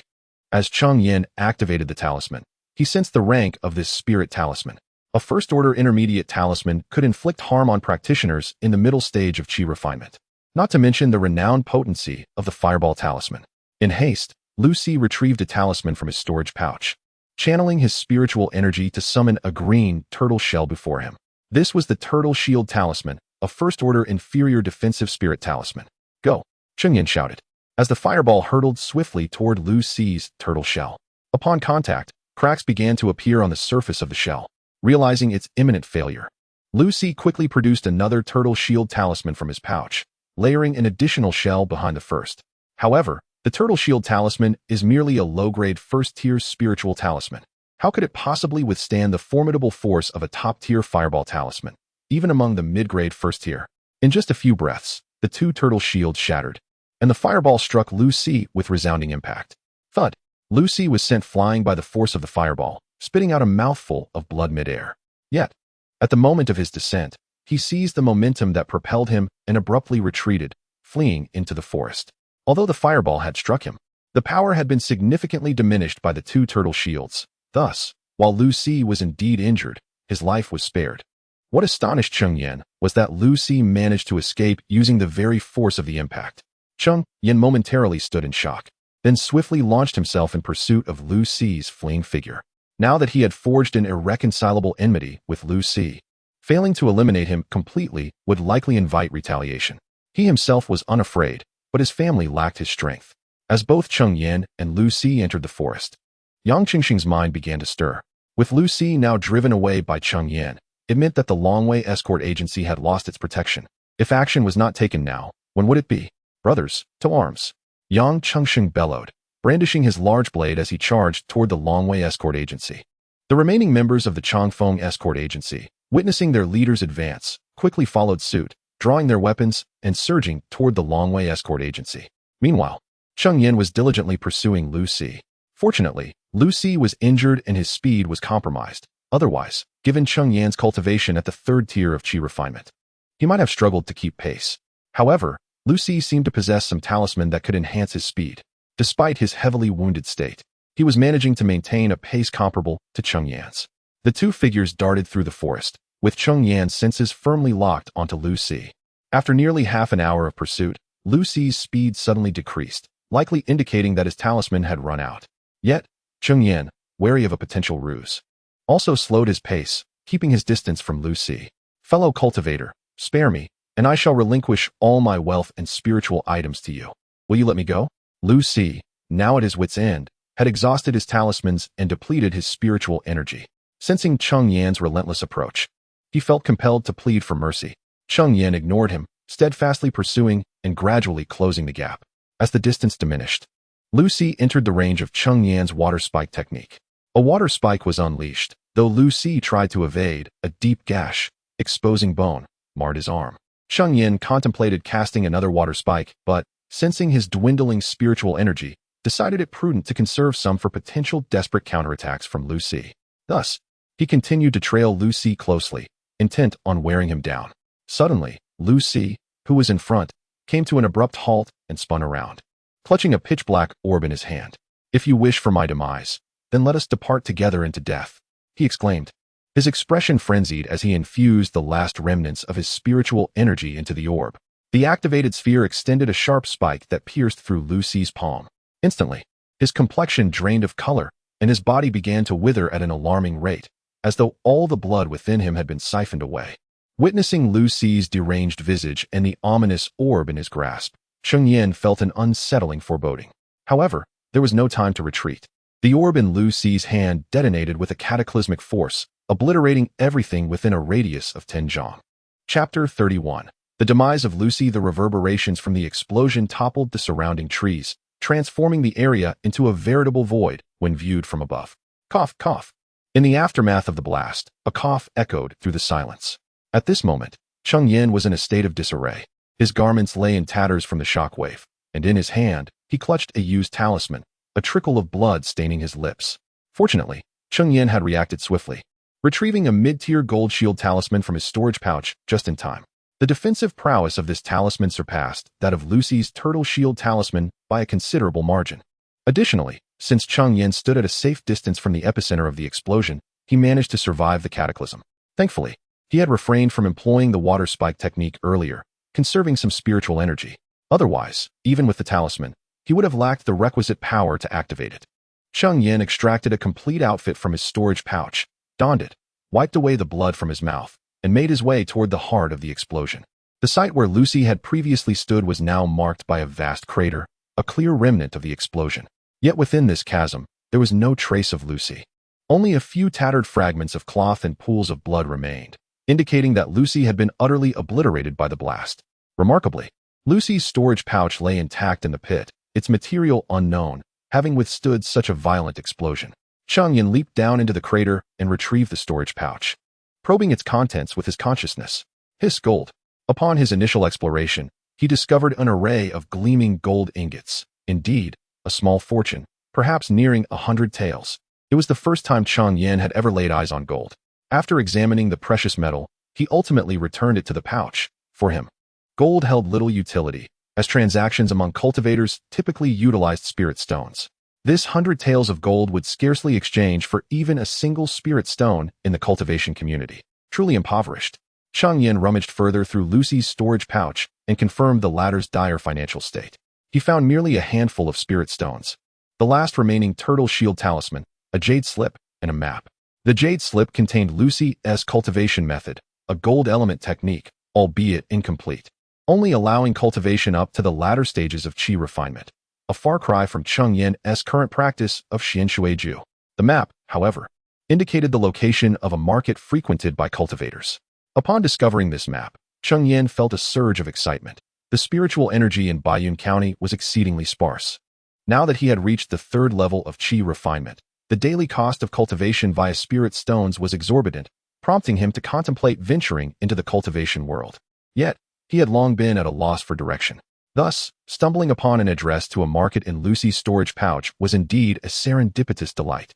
As Cheng Yan activated the talisman, he sensed the rank of this spirit talisman. A first-order intermediate talisman could inflict harm on practitioners in the middle stage of qi refinement, not to mention the renowned potency of the Fireball Talisman. In haste, Lu Si retrieved a talisman from his storage pouch, channeling his spiritual energy to summon a green turtle shell before him. This was the Turtle Shield Talisman, a first-order inferior defensive spirit talisman. Go! Cheng Yan shouted, as the fireball hurtled swiftly toward Lu Si's turtle shell. Upon contact, cracks began to appear on the surface of the shell. Realizing its imminent failure, Lu Si quickly produced another Turtle Shield Talisman from his pouch, layering an additional shell behind the first. However, the Turtle Shield Talisman is merely a low-grade first-tier spiritual talisman. How could it possibly withstand the formidable force of a top-tier Fireball Talisman, even among the mid-grade first-tier? In just a few breaths, the 2 turtle shields shattered, and the fireball struck Lu Si with resounding impact. Thud! Lu Si was sent flying by the force of the fireball, spitting out a mouthful of blood mid-air. Yet, at the moment of his descent, he seized the momentum that propelled him and abruptly retreated, fleeing into the forest. Although the fireball had struck him, the power had been significantly diminished by the 2 turtle shields. Thus, while Lu Si was indeed injured, his life was spared. What astonished Cheng Yan was that Lu Si managed to escape using the very force of the impact. Cheng Yan momentarily stood in shock, then swiftly launched himself in pursuit of Lu Si's fleeing figure. Now that he had forged an irreconcilable enmity with Lu Si, failing to eliminate him completely would likely invite retaliation. He himself was unafraid, but his family lacked his strength. As both Cheng Yan and Lu Si entered the forest, Yang Qingxing's mind began to stir. With Lu Si now driven away by Cheng Yan, it meant that the Longwei escort agency had lost its protection. If action was not taken now, when would it be? Brothers, to arms! Yang Qingxing bellowed, brandishing his large blade as he charged toward the Longwei escort agency. The remaining members of the Changfeng escort agency, witnessing their leader's advance, quickly followed suit, drawing their weapons and surging toward the Longwei escort agency. Meanwhile, Cheng Yan was diligently pursuing Lu Si. Fortunately, Lu Si was injured and his speed was compromised. Otherwise, given Cheng Yan's cultivation at the 3rd tier of qi refinement, he might have struggled to keep pace. However, Lu Si seemed to possess some talisman that could enhance his speed. Despite his heavily wounded state, he was managing to maintain a pace comparable to Cheng Yan's. The 2 figures darted through the forest, with Cheng Yan's senses firmly locked onto Lu Si. After nearly half an hour of pursuit, Lu Ci's speed suddenly decreased, likely indicating that his talisman had run out. Yet, Cheng Yan, wary of a potential ruse, also slowed his pace, keeping his distance from Lu Ci. Fellow cultivator, spare me, and I shall relinquish all my wealth and spiritual items to you. Will you let me go? Lu Ci, now at his wit's end, had exhausted his talismans and depleted his spiritual energy. Sensing Cheng Yan's relentless approach, he felt compelled to plead for mercy. Cheng Yan ignored him, steadfastly pursuing and gradually closing the gap. As the distance diminished, Lu Ci entered the range of Cheng Yan's water spike technique. A water spike was unleashed, though Lu Ci tried to evade. A deep gash, exposing bone, marred his arm. Cheng Yan contemplated casting another water spike, but, sensing his dwindling spiritual energy, decided it prudent to conserve some for potential desperate counterattacks from Lu Ci. Thus, he continued to trail Lu Ci closely, intent on wearing him down. Suddenly, Lu Ci, who was in front, came to an abrupt halt and spun around, clutching a pitch-black orb in his hand. "If you wish for my demise, then let us depart together into death," he exclaimed, his expression frenzied as he infused the last remnants of his spiritual energy into the orb. The activated sphere extended a sharp spike that pierced through Lu Ci's palm. Instantly, his complexion drained of color, and his body began to wither at an alarming rate, as though all the blood within him had been siphoned away. Witnessing Lu Ci's deranged visage and the ominous orb in his grasp, Cheng Yan felt an unsettling foreboding. However, there was no time to retreat. The orb in Lu Ci's hand detonated with a cataclysmic force, obliterating everything within a radius of 10 zhang. Chapter 31. The demise of Lu Ci. The reverberations from the explosion toppled the surrounding trees, transforming the area into a veritable void when viewed from above. Cough, cough. In the aftermath of the blast, a cough echoed through the silence. At this moment, Cheng Yan was in a state of disarray. His garments lay in tatters from the shockwave, and in his hand, he clutched a used talisman, a trickle of blood staining his lips. Fortunately, Cheng Yan had reacted swiftly, retrieving a mid-tier gold shield talisman from his storage pouch just in time. The defensive prowess of this talisman surpassed that of Lu Ci's turtle shield talisman by a considerable margin. Additionally, since Cheng Yan stood at a safe distance from the epicenter of the explosion, he managed to survive the cataclysm. Thankfully, he had refrained from employing the water spike technique earlier, conserving some spiritual energy. Otherwise, even with the talisman, he would have lacked the requisite power to activate it. Cheng Yan extracted a complete outfit from his storage pouch, donned it, wiped away the blood from his mouth, and made his way toward the heart of the explosion. The site where Lu Ci had previously stood was now marked by a vast crater, a clear remnant of the explosion. Yet within this chasm, there was no trace of Lu Ci. Only a few tattered fragments of cloth and pools of blood remained, indicating that Lu Ci had been utterly obliterated by the blast. Remarkably, Lu Ci's storage pouch lay intact in the pit, its material unknown, having withstood such a violent explosion. Cheng Yan leaped down into the crater and retrieved the storage pouch, probing its contents with his consciousness. Hiss gold. Upon his initial exploration, he discovered an array of gleaming gold ingots. Indeed, a small fortune, perhaps nearing 100 taels. It was the first time Cheng Yan had ever laid eyes on gold. After examining the precious metal, he ultimately returned it to the pouch. For him, gold held little utility, as transactions among cultivators typically utilized spirit stones. This 100 taels of gold would scarcely exchange for even a single spirit stone in the cultivation community. Truly impoverished, Cheng Yan rummaged further through Lu Ci's storage pouch and confirmed the latter's dire financial state. He found merely a handful of spirit stones, the last remaining turtle shield talisman, a jade slip, and a map. The jade slip contained Lu Ci's cultivation method, a gold element technique, albeit incomplete, only allowing cultivation up to the latter stages of qi refinement, a far cry from Cheng Yan's current practice of xianshuiju. The map, however, indicated the location of a market frequented by cultivators. Upon discovering this map, Cheng Yan felt a surge of excitement. The spiritual energy in Baiyun County was exceedingly sparse. Now that he had reached the third level of qi refinement, the daily cost of cultivation via spirit stones was exorbitant, prompting him to contemplate venturing into the cultivation world. Yet, he had long been at a loss for direction. Thus, stumbling upon an address to a market in Lu Ci's storage pouch was indeed a serendipitous delight.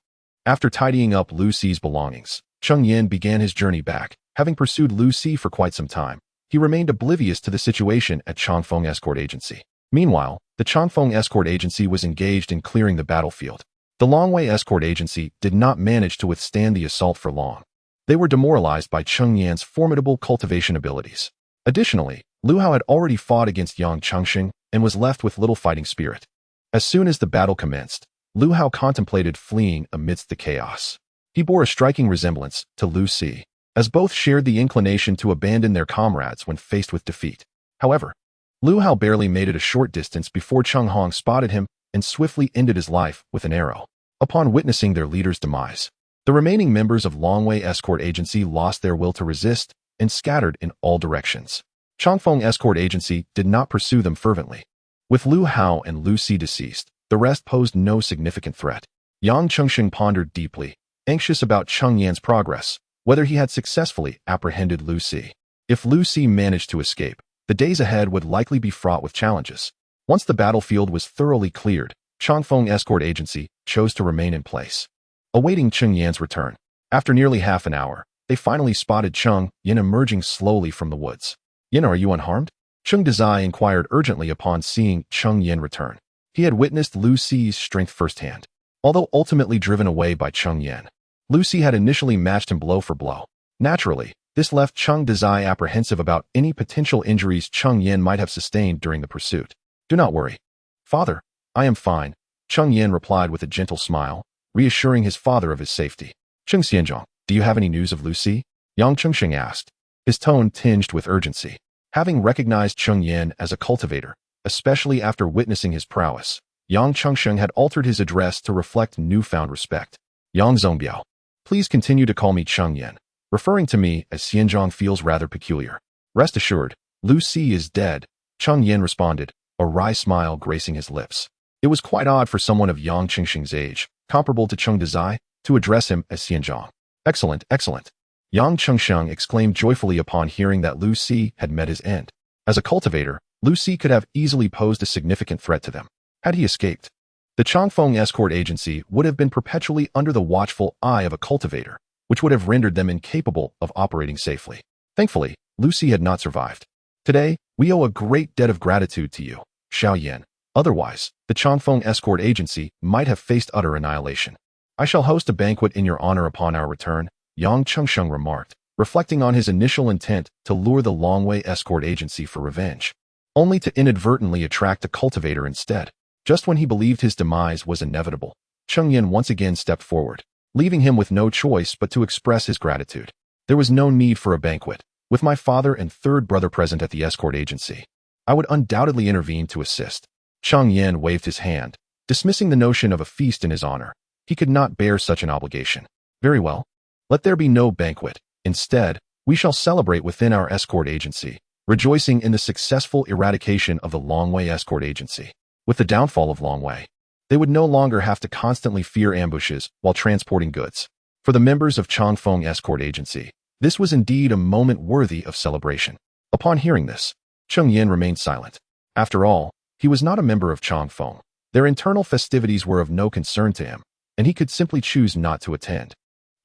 After tidying up Lu Ci's belongings, Cheng Yan began his journey back. Having pursued Lu Ci for quite some time, he remained oblivious to the situation at Changfeng Escort Agency. Meanwhile, the Changfeng Escort Agency was engaged in clearing the battlefield. The Longwei Escort Agency did not manage to withstand the assault for long. They were demoralized by Cheng Yan's formidable cultivation abilities. Additionally, Lu Hao had already fought against Yang Chengsheng and was left with little fighting spirit. As soon as the battle commenced, Lu Hao contemplated fleeing amidst the chaos. He bore a striking resemblance to Lu Si, as both shared the inclination to abandon their comrades when faced with defeat. However, Lu Hao barely made it a short distance before Cheng Hong spotted him and swiftly ended his life with an arrow. Upon witnessing their leader's demise, the remaining members of Longwei Escort Agency lost their will to resist and scattered in all directions. Changfeng Escort Agency did not pursue them fervently. With Lu Hao and Lu Si deceased, the rest posed no significant threat. Yang Chengsheng pondered deeply, anxious about Cheng Yan's progress, whether he had successfully apprehended Lu Si. If Lu Si managed to escape, the days ahead would likely be fraught with challenges. Once the battlefield was thoroughly cleared, Changfeng Escort Agency chose to remain in place, awaiting Cheng Yan's return. After nearly half an hour, they finally spotted Cheng Yan emerging slowly from the woods. "Yan, are you unharmed?" Cheng Dazai inquired urgently upon seeing Cheng Yan return. He had witnessed Lu Si's strength firsthand. Although ultimately driven away by Cheng Yan, Lu Si had initially matched him blow for blow. Naturally, this left Cheng Dazai apprehensive about any potential injuries Cheng Yan might have sustained during the pursuit. "Do not worry, father. I am fine," Cheng Yan replied with a gentle smile, reassuring his father of his safety. "Cheng Xianzhong, do you have any news of Lu Si?" Yang Chengsheng asked, his tone tinged with urgency. Having recognized Cheng Yan as a cultivator, especially after witnessing his prowess, Yang Chengsheng had altered his address to reflect newfound respect. "Yang Zongbiao, please continue to call me Cheng Yan. Referring to me as Xianzhong feels rather peculiar. Rest assured, Lu Si is dead," Cheng Yan responded, a wry smile gracing his lips. It was quite odd for someone of Yang Chengsheng's age, comparable to Cheng Dazai, to address him as Xianzhong. "Excellent, excellent." Yang Chengsheng exclaimed joyfully upon hearing that Lu Si had met his end. As a cultivator, Lu Si could have easily posed a significant threat to them. Had he escaped, the Changfeng Escort Agency would have been perpetually under the watchful eye of a cultivator, which would have rendered them incapable of operating safely. Thankfully, Lu Si had not survived. "Today, we owe a great debt of gratitude to you, Xiao Yan. Otherwise, the Changfeng Escort Agency might have faced utter annihilation. I shall host a banquet in your honor upon our return," Yang Chengsheng remarked, reflecting on his initial intent to lure the Longwei Escort Agency for revenge, only to inadvertently attract a cultivator instead. Just when he believed his demise was inevitable, Cheng Yan once again stepped forward, leaving him with no choice but to express his gratitude. "There was no need for a banquet. With my father and third brother present at the escort agency, I would undoubtedly intervene to assist." Cheng Yan waved his hand, dismissing the notion of a feast in his honor. He could not bear such an obligation. "Very well. Let there be no banquet. Instead, we shall celebrate within our escort agency, rejoicing in the successful eradication of the Longwei Escort Agency. With the downfall of Longwei, they would no longer have to constantly fear ambushes while transporting goods. For the members of Changfeng Escort Agency, this was indeed a moment worthy of celebration." Upon hearing this, Cheng Yan remained silent. After all, he was not a member of Changfeng. Their internal festivities were of no concern to him, and he could simply choose not to attend.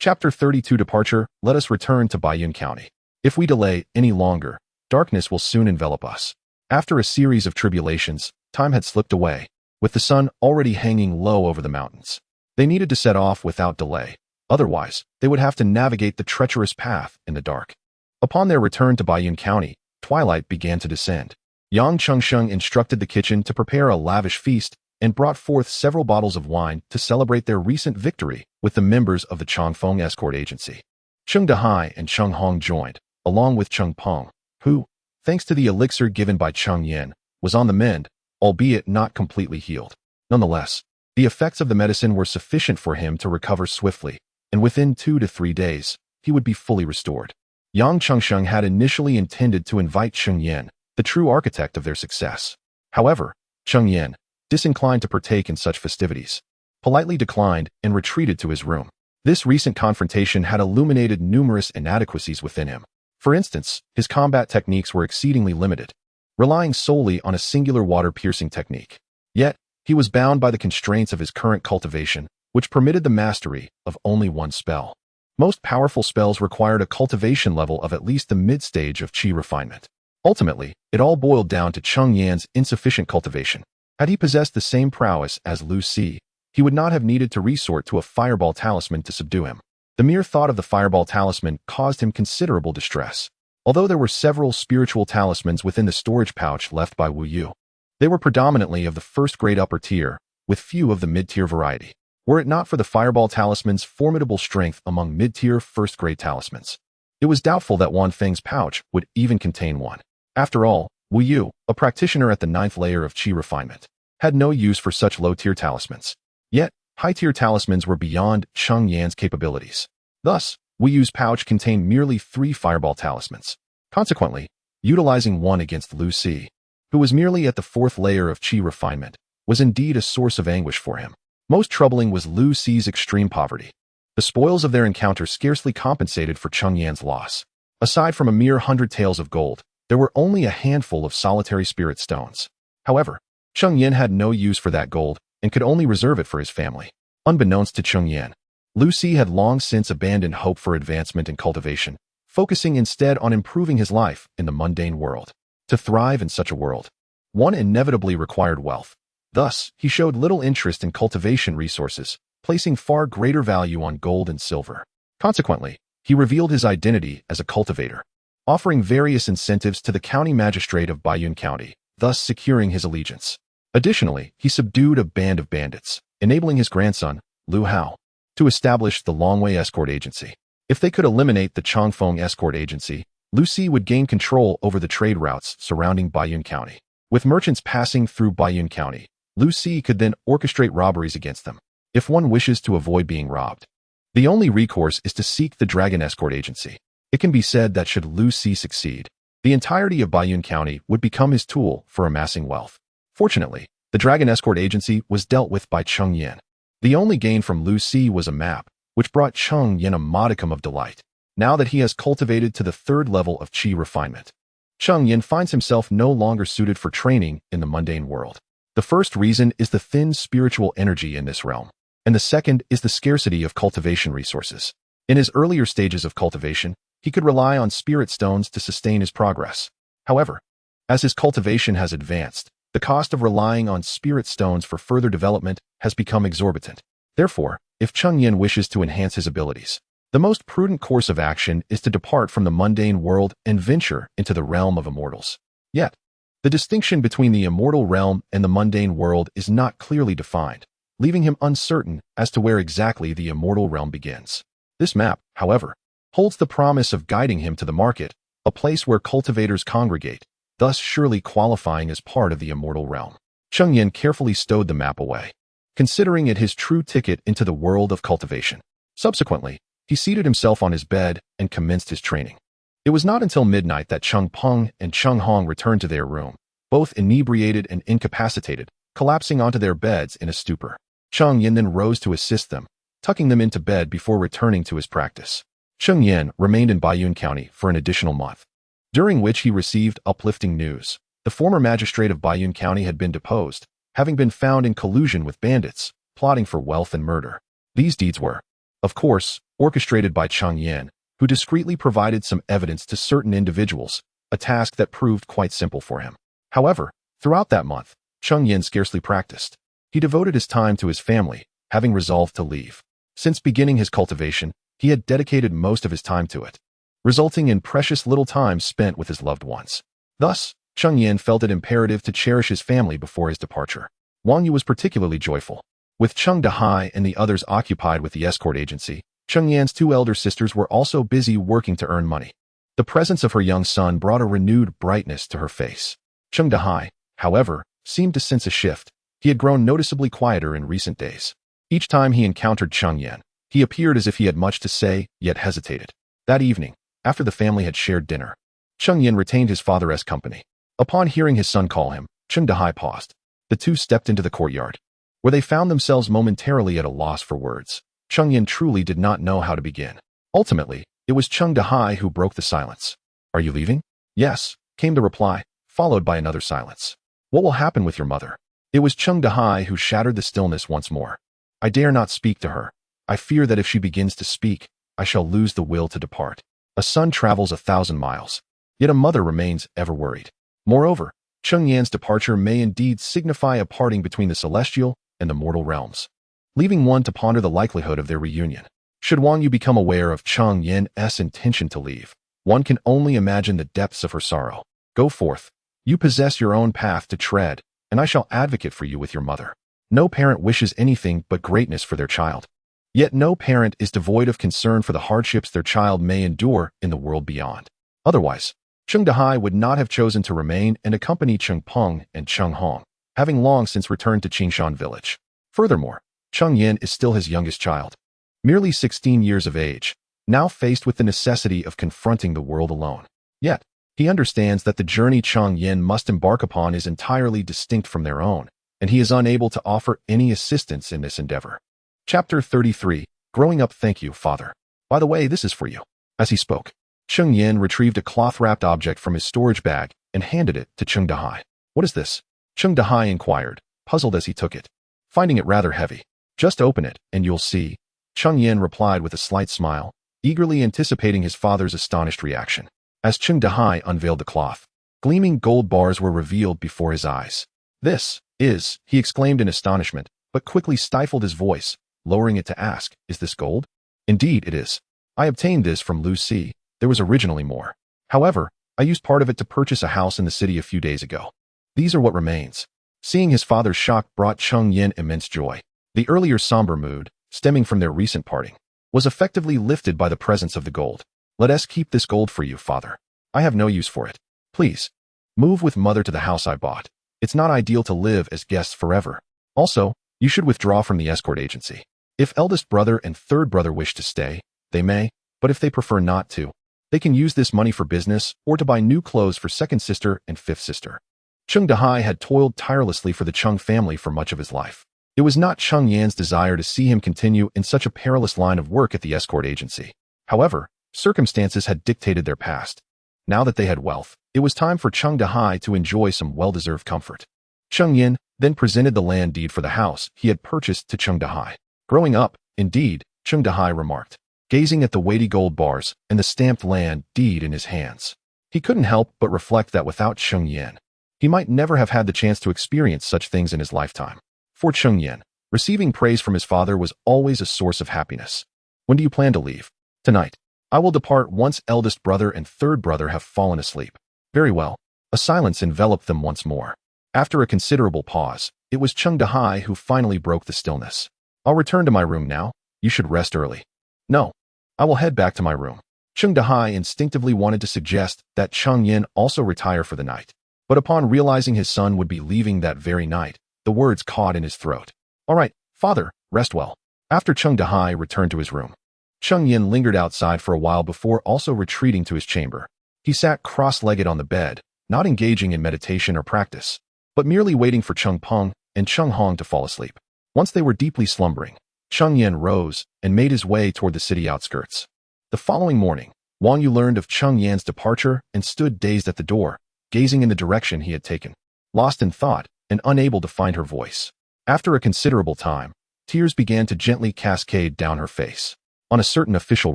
Chapter 32 Departure. Let us return to Baiyun County. If we delay any longer, darkness will soon envelop us. After a series of tribulations, time had slipped away, with the sun already hanging low over the mountains. They needed to set off without delay, otherwise they would have to navigate the treacherous path in the dark. Upon their return to Baiyun County, twilight began to descend. Yang Chengsheng instructed the kitchen to prepare a lavish feast and brought forth several bottles of wine to celebrate their recent victory with the members of the Changfeng Escort Agency. Cheng Dahai and Cheng Hong joined, along with Cheng Peng, who, thanks to the elixir given by Cheng Yan, was on the mend, albeit not completely healed. Nonetheless, the effects of the medicine were sufficient for him to recover swiftly, and within 2 to 3 days, he would be fully restored. Yang Chengsheng had initially intended to invite Cheng Yan, the true architect of their success. However, Cheng Yan, disinclined to partake in such festivities, politely declined and retreated to his room. This recent confrontation had illuminated numerous inadequacies within him. For instance, his combat techniques were exceedingly limited, relying solely on a singular water-piercing technique. Yet, he was bound by the constraints of his current cultivation, which permitted the mastery of only one spell. Most powerful spells required a cultivation level of at least the mid-stage of qi refinement. Ultimately, it all boiled down to Cheng Yan's insufficient cultivation. Had he possessed the same prowess as Lu Si, he would not have needed to resort to a fireball talisman to subdue him. The mere thought of the fireball talisman caused him considerable distress. Although there were several spiritual talismans within the storage pouch left by Wu Yu, they were predominantly of the first-grade upper tier, with few of the mid-tier variety. Were it not for the Fireball Talisman's formidable strength among mid-tier first-grade talismans, it was doubtful that Wan Feng's pouch would even contain one. After all, Wu Yu, a practitioner at the 9th layer of Qi refinement, had no use for such low-tier talismans. Yet, high-tier talismans were beyond Cheng Yan's capabilities. Thus, Wu Yu's pouch contained merely 3 Fireball Talismans. Consequently, utilizing one against Lu Si, who was merely at the 4th layer of Qi refinement, was indeed a source of anguish for him. Most troubling was Lu Si's extreme poverty. The spoils of their encounter scarcely compensated for Cheng Yan's loss. Aside from a mere 100 taels of gold, there were only a handful of solitary spirit stones. However, Cheng Yan had no use for that gold and could only reserve it for his family. Unbeknownst to Cheng Yan, Lu Si had long since abandoned hope for advancement in cultivation, focusing instead on improving his life in the mundane world. To thrive in such a world, one inevitably required wealth. Thus, he showed little interest in cultivation resources, placing far greater value on gold and silver. Consequently, he revealed his identity as a cultivator, offering various incentives to the county magistrate of Baiyun County, thus securing his allegiance. Additionally, he subdued a band of bandits, enabling his grandson, Lu Hao, to establish the Longwei Escort Agency. If they could eliminate the Changfeng Escort Agency, Lu Si would gain control over the trade routes surrounding Baiyun County. With merchants passing through Baiyun County, Lu Si could then orchestrate robberies against them, if one wishes to avoid being robbed. The only recourse is to seek the Dragon Escort Agency. It can be said that should Lu Si succeed, the entirety of Baiyun County would become his tool for amassing wealth. Fortunately, the Dragon Escort Agency was dealt with by Cheng Yan. The only gain from Lu Si was a map, which brought Cheng Yan a modicum of delight. Now that he has cultivated to the 3rd level of Qi refinement, Cheng Yan finds himself no longer suited for training in the mundane world. The first reason is the thin spiritual energy in this realm, and the second is the scarcity of cultivation resources. In his earlier stages of cultivation, he could rely on spirit stones to sustain his progress. However, as his cultivation has advanced, the cost of relying on spirit stones for further development has become exorbitant. Therefore, if Cheng Yan wishes to enhance his abilities, the most prudent course of action is to depart from the mundane world and venture into the realm of immortals. Yet, the distinction between the immortal realm and the mundane world is not clearly defined, leaving him uncertain as to where exactly the immortal realm begins. This map, however, holds the promise of guiding him to the market, a place where cultivators congregate, thus surely qualifying as part of the immortal realm. Cheng Yan carefully stowed the map away, considering it his true ticket into the world of cultivation. Subsequently, he seated himself on his bed and commenced his training. It was not until midnight that Cheng Peng and Cheng Hong returned to their room, both inebriated and incapacitated, collapsing onto their beds in a stupor. Cheng Yan then rose to assist them, tucking them into bed before returning to his practice. Cheng Yan remained in Baiyun County for an additional month, during which he received uplifting news. The former magistrate of Baiyun County had been deposed, having been found in collusion with bandits, plotting for wealth and murder. These deeds were, of course, orchestrated by Cheng Yan, who discreetly provided some evidence to certain individuals, a task that proved quite simple for him. However, throughout that month, Cheng Yan scarcely practiced. He devoted his time to his family, having resolved to leave. Since beginning his cultivation, he had dedicated most of his time to it, resulting in precious little time spent with his loved ones. Thus, Cheng Yan felt it imperative to cherish his family before his departure. Wang Yu was particularly joyful. With Cheng Dahai and the others occupied with the escort agency, Cheng Yan's 2 elder sisters were also busy working to earn money. The presence of her young son brought a renewed brightness to her face. Cheng Dahai, however, seemed to sense a shift. He had grown noticeably quieter in recent days. Each time he encountered Cheng Yan, he appeared as if he had much to say, yet hesitated. That evening, after the family had shared dinner, Cheng Yan retained his father's company. Upon hearing his son call him, Cheng Dahai paused. The two stepped into the courtyard, where they found themselves momentarily at a loss for words. Cheng Yan truly did not know how to begin. Ultimately, it was Cheng Dahai who broke the silence. "Are you leaving?" "Yes," came the reply, followed by another silence. "What will happen with your mother?" It was Cheng Dahai who shattered the stillness once more. "I dare not speak to her. I fear that if she begins to speak, I shall lose the will to depart. A son travels 1,000 miles, yet a mother remains ever worried." Moreover, Cheng Yan's departure may indeed signify a parting between the celestial and the mortal realms, leaving one to ponder the likelihood of their reunion. Should Wang Yu become aware of Cheng Yan's intention to leave, One can only imagine the depths of her sorrow. Go forth. You possess your own path to tread, and I shall advocate for you with your mother. No parent wishes anything but greatness for their child. Yet no parent is devoid of concern for the hardships their child may endure in the world beyond. Otherwise, Cheng Dahai would not have chosen to remain and accompany Cheng Peng and Cheng Hong, having long since returned to Qingshan village. Furthermore, Cheng Yan is still his youngest child, merely 16 years of age, now faced with the necessity of confronting the world alone. Yet, he understands that the journey Cheng Yan must embark upon is entirely distinct from their own, and he is unable to offer any assistance in this endeavor. Chapter 33, Growing Up. Thank you, Father. By the way, this is for you. As he spoke, Cheng Yan retrieved a cloth-wrapped object from his storage bag and handed it to Cheng Dahai. What is this? Cheng Dahai inquired, puzzled as he took it, finding it rather heavy. Just open it, and you'll see, Cheng Yan replied with a slight smile, eagerly anticipating his father's astonished reaction. As Cheng Dahai unveiled the cloth, gleaming gold bars were revealed before his eyes. This is, he exclaimed in astonishment, but quickly stifled his voice, lowering it to ask, is this gold? Indeed it is. I obtained this from Lu Si. There was originally more. However, I used part of it to purchase a house in the city a few days ago. These are what remains. Seeing his father's shock brought Cheng Yan immense joy. The earlier somber mood, stemming from their recent parting, was effectively lifted by the presence of the gold. Let us keep this gold for you, Father. I have no use for it. Please, move with Mother to the house I bought. It's not ideal to live as guests forever. Also, you should withdraw from the escort agency. If eldest brother and third brother wish to stay, they may, but if they prefer not to, they can use this money for business or to buy new clothes for second sister and fifth sister. Cheng Dahai had toiled tirelessly for the Cheng family for much of his life. It was not Cheng Yan's desire to see him continue in such a perilous line of work at the escort agency. However, circumstances had dictated their past. Now that they had wealth, it was time for Cheng Dahai to enjoy some well-deserved comfort. Cheng Yan then presented the land deed for the house he had purchased to Cheng Dahai. Growing up, indeed, Cheng Dahai remarked, gazing at the weighty gold bars and the stamped land deed in his hands. He couldn't help but reflect that without Cheng Yan, he might never have had the chance to experience such things in his lifetime. For Cheng Yan, receiving praise from his father was always a source of happiness. When do you plan to leave? Tonight. I will depart once eldest brother and third brother have fallen asleep. Very well. A silence enveloped them once more. After a considerable pause, it was Cheng Dahai who finally broke the stillness. I'll return to my room now. You should rest early. No. I will head back to my room. Cheng Dahai instinctively wanted to suggest that Cheng Yan also retire for the night. But upon realizing his son would be leaving that very night, the words caught in his throat. All right, Father, rest well. After Cheng Dahai returned to his room, Cheng Yan lingered outside for a while before also retreating to his chamber. He sat cross-legged on the bed, not engaging in meditation or practice, but merely waiting for Cheng Peng and Cheng Hong to fall asleep. Once they were deeply slumbering, Cheng Yan rose and made his way toward the city outskirts. The following morning, Wang Yu learned of Cheng Yan's departure and stood dazed at the door, gazing in the direction he had taken, lost in thought and unable to find her voice. After a considerable time, tears began to gently cascade down her face. On a certain official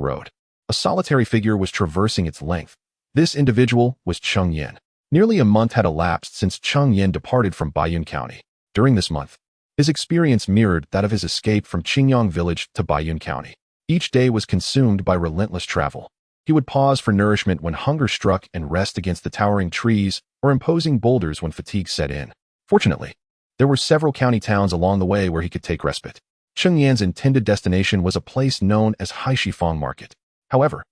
road, a solitary figure was traversing its length. This individual was Cheng Yan. Nearly a month had elapsed since Cheng Yan departed from Baiyun County. During this month, his experience mirrored that of his escape from Qingyang village to Baiyun County. Each day was consumed by relentless travel. He would pause for nourishment when hunger struck and rest against the towering trees or imposing boulders when fatigue set in. Fortunately, there were several county towns along the way where he could take respite. Cheng Yan's intended destination was a place known as Haishifang Market. However,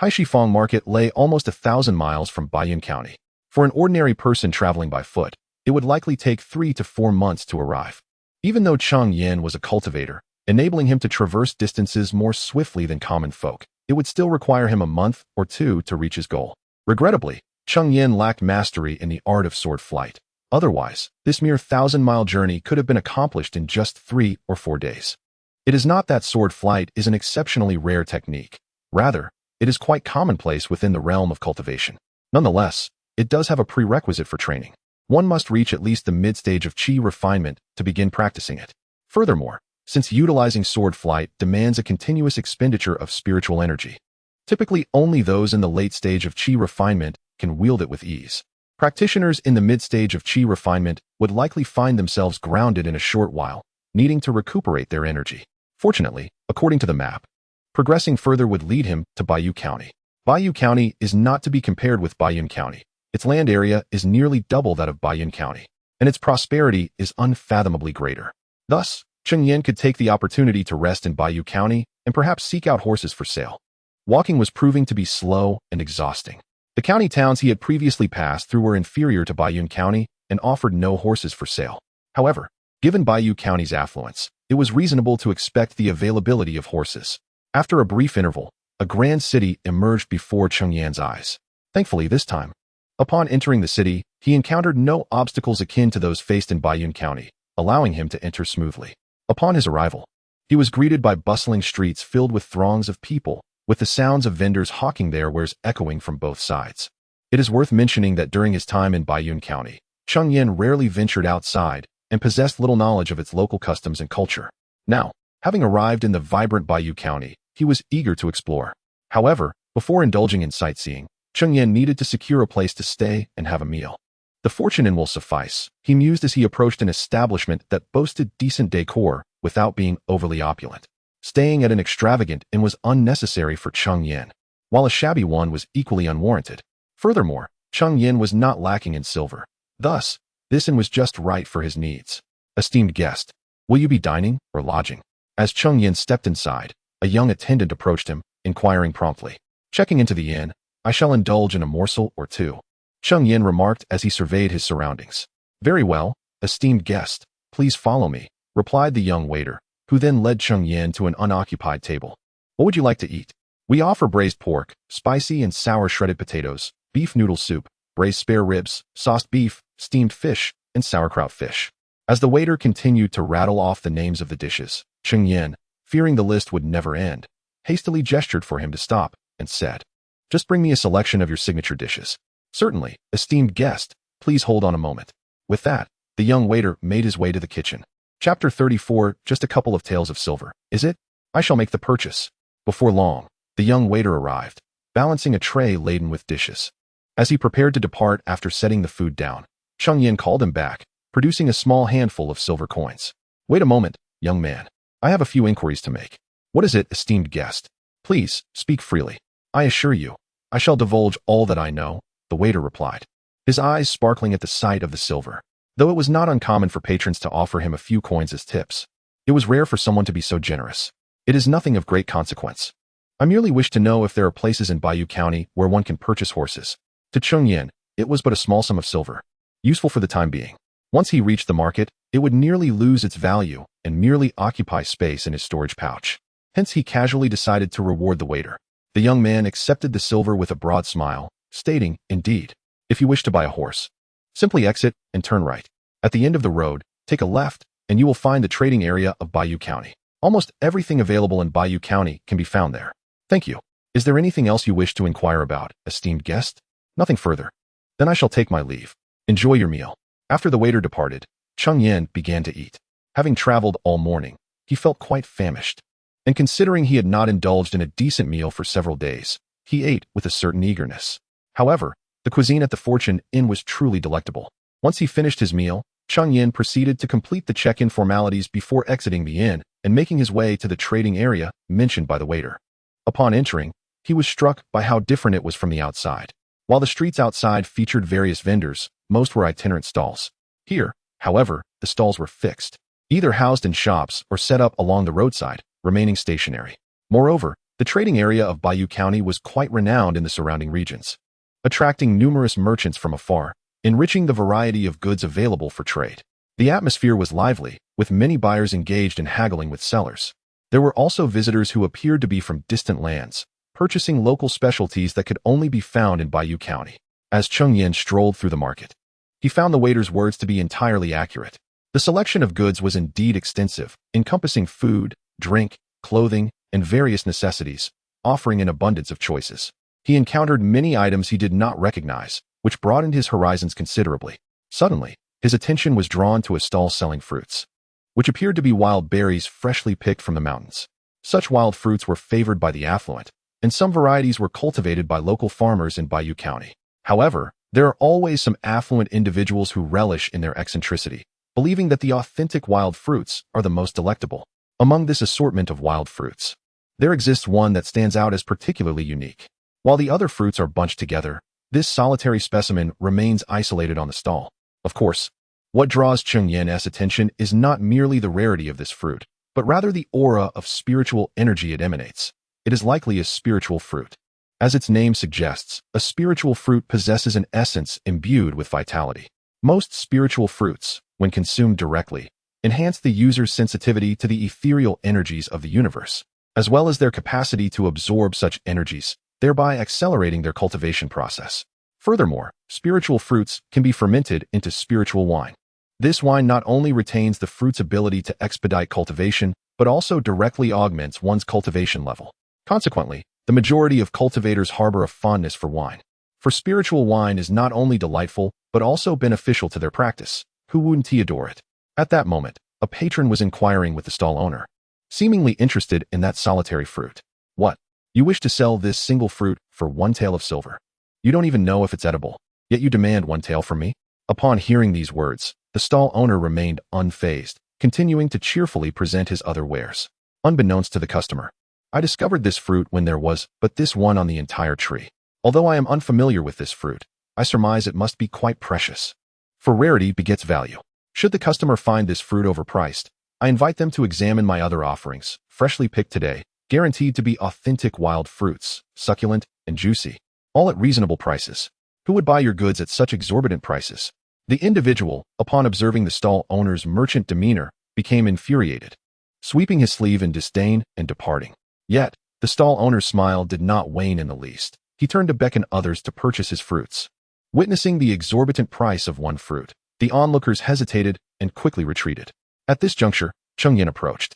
Haishifang Market lay almost 1,000 miles from Baiyun County. For an ordinary person traveling by foot, it would likely take 3 to 4 months to arrive. Even though Cheng Yan was a cultivator, enabling him to traverse distances more swiftly than common folk, it would still require him a month or two to reach his goal. Regrettably, Cheng Yan lacked mastery in the art of sword flight. Otherwise, this mere 1,000-mile journey could have been accomplished in just 3 or 4 days. It is not that sword flight is an exceptionally rare technique. Rather, it is quite commonplace within the realm of cultivation. Nonetheless, it does have a prerequisite for training. One must reach at least the mid-stage of qi refinement to begin practicing it. Furthermore, since utilizing sword flight demands a continuous expenditure of spiritual energy, typically only those in the late stage of qi refinement can wield it with ease. Practitioners in the mid-stage of qi refinement would likely find themselves grounded in a short while, needing to recuperate their energy. Fortunately, according to the map, progressing further would lead him to Baiyun County. Bayou County is not to be compared with Baiyun County. Its land area is nearly double that of Baiyun County, and its prosperity is unfathomably greater. Thus, Cheng Yan could take the opportunity to rest in Bayou County and perhaps seek out horses for sale. Walking was proving to be slow and exhausting. The county towns he had previously passed through were inferior to Baiyun County and offered no horses for sale. However, given Bayou County's affluence, it was reasonable to expect the availability of horses. After a brief interval, a grand city emerged before Cheng Yan's eyes. Thankfully this time, upon entering the city, he encountered no obstacles akin to those faced in Baiyun County, allowing him to enter smoothly. Upon his arrival, he was greeted by bustling streets filled with throngs of people, with the sounds of vendors hawking their wares echoing from both sides. It is worth mentioning that during his time in Baiyun County, Cheng Yan rarely ventured outside and possessed little knowledge of its local customs and culture. Now, having arrived in the vibrant Bayou County, he was eager to explore. However, before indulging in sightseeing, Cheng Yan needed to secure a place to stay and have a meal. The fortune will suffice, he mused as he approached an establishment that boasted decent decor without being overly opulent. Staying at an extravagant inn was unnecessary for Cheng Yan, while a shabby one was equally unwarranted. Furthermore, Cheng Yan was not lacking in silver. Thus, this inn was just right for his needs. Esteemed guest, will you be dining or lodging? As Cheng Yan stepped inside, a young attendant approached him, inquiring promptly. Checking into the inn, I shall indulge in a morsel or two, Cheng Yan remarked as he surveyed his surroundings. Very well, esteemed guest, please follow me, replied the young waiter, who then led Cheng Yan to an unoccupied table. What would you like to eat? We offer braised pork, spicy and sour shredded potatoes, beef noodle soup, braised spare ribs, sauced beef, steamed fish, and sauerkraut fish. As the waiter continued to rattle off the names of the dishes, Cheng Yan, fearing the list would never end, hastily gestured for him to stop and said, Just bring me a selection of your signature dishes. Certainly, esteemed guest, please hold on a moment. With that, the young waiter made his way to the kitchen. Chapter 34, just a couple of taels of silver, is it? I shall make the purchase. Before long, the young waiter arrived, balancing a tray laden with dishes. As he prepared to depart after setting the food down, Cheng Yan called him back, producing a small handful of silver coins. Wait a moment, young man. I have a few inquiries to make. What is it, esteemed guest? Please, speak freely. I assure you, I shall divulge all that I know, the waiter replied, his eyes sparkling at the sight of the silver. Though it was not uncommon for patrons to offer him a few coins as tips, it was rare for someone to be so generous. It is nothing of great consequence. I merely wish to know if there are places in Bayou County where one can purchase horses. To Cheng Yan, it was but a small sum of silver, useful for the time being. Once he reached the market, it would nearly lose its value and merely occupy space in his storage pouch. Hence he casually decided to reward the waiter. The young man accepted the silver with a broad smile, stating, Indeed, if you wish to buy a horse, simply exit and turn right. At the end of the road, take a left, and you will find the trading area of Bayou County. Almost everything available in Bayou County can be found there. Thank you. Is there anything else you wish to inquire about, esteemed guest? Nothing further. Then I shall take my leave. Enjoy your meal. After the waiter departed, Cheng Yan began to eat. Having traveled all morning, he felt quite famished. And considering he had not indulged in a decent meal for several days, he ate with a certain eagerness. However, the cuisine at the Fortune Inn was truly delectable. Once he finished his meal, Cheng Yan proceeded to complete the check-in formalities before exiting the inn and making his way to the trading area mentioned by the waiter. Upon entering, he was struck by how different it was from the outside. While the streets outside featured various vendors, most were itinerant stalls. Here, however, the stalls were fixed, either housed in shops or set up along the roadside, remaining stationary. Moreover, the trading area of Bayou County was quite renowned in the surrounding regions, attracting numerous merchants from afar, enriching the variety of goods available for trade. The atmosphere was lively, with many buyers engaged in haggling with sellers. There were also visitors who appeared to be from distant lands, purchasing local specialties that could only be found in Bayou County. As Cheng Yan strolled through the market, he found the waiter's words to be entirely accurate. The selection of goods was indeed extensive, encompassing food, drink, clothing, and various necessities, offering an abundance of choices. He encountered many items he did not recognize, which broadened his horizons considerably. Suddenly, his attention was drawn to a stall selling fruits, which appeared to be wild berries freshly picked from the mountains. Such wild fruits were favored by the affluent, and some varieties were cultivated by local farmers in Bayou County. However, there are always some affluent individuals who relish in their eccentricity, believing that the authentic wild fruits are the most delectable. Among this assortment of wild fruits, there exists one that stands out as particularly unique. While the other fruits are bunched together, this solitary specimen remains isolated on the stall. Of course, what draws Cheng Yan's attention is not merely the rarity of this fruit, but rather the aura of spiritual energy it emanates. It is likely a spiritual fruit. As its name suggests, a spiritual fruit possesses an essence imbued with vitality. Most spiritual fruits, when consumed directly, enhance the user's sensitivity to the ethereal energies of the universe, as well as their capacity to absorb such energies, thereby accelerating their cultivation process. Furthermore, spiritual fruits can be fermented into spiritual wine. This wine not only retains the fruit's ability to expedite cultivation, but also directly augments one's cultivation level. Consequently, the majority of cultivators harbor a fondness for wine. For spiritual wine is not only delightful, but also beneficial to their practice. Who wouldn't adore it? At that moment, a patron was inquiring with the stall owner, seemingly interested in that solitary fruit. What? You wish to sell this single fruit for 1 tael of silver? You don't even know if it's edible, yet you demand 1 tael from me? Upon hearing these words, the stall owner remained unfazed, continuing to cheerfully present his other wares. Unbeknownst to the customer, I discovered this fruit when there was but this one on the entire tree. Although I am unfamiliar with this fruit, I surmise it must be quite precious. For rarity begets value. Should the customer find this fruit overpriced, I invite them to examine my other offerings, freshly picked today, guaranteed to be authentic wild fruits, succulent and juicy, all at reasonable prices. Who would buy your goods at such exorbitant prices? The individual, upon observing the stall owner's merchant demeanor, became infuriated, sweeping his sleeve in disdain and departing. Yet, the stall owner's smile did not wane in the least. He turned to beckon others to purchase his fruits. Witnessing the exorbitant price of one fruit, the onlookers hesitated and quickly retreated. At this juncture, Cheng Yan approached.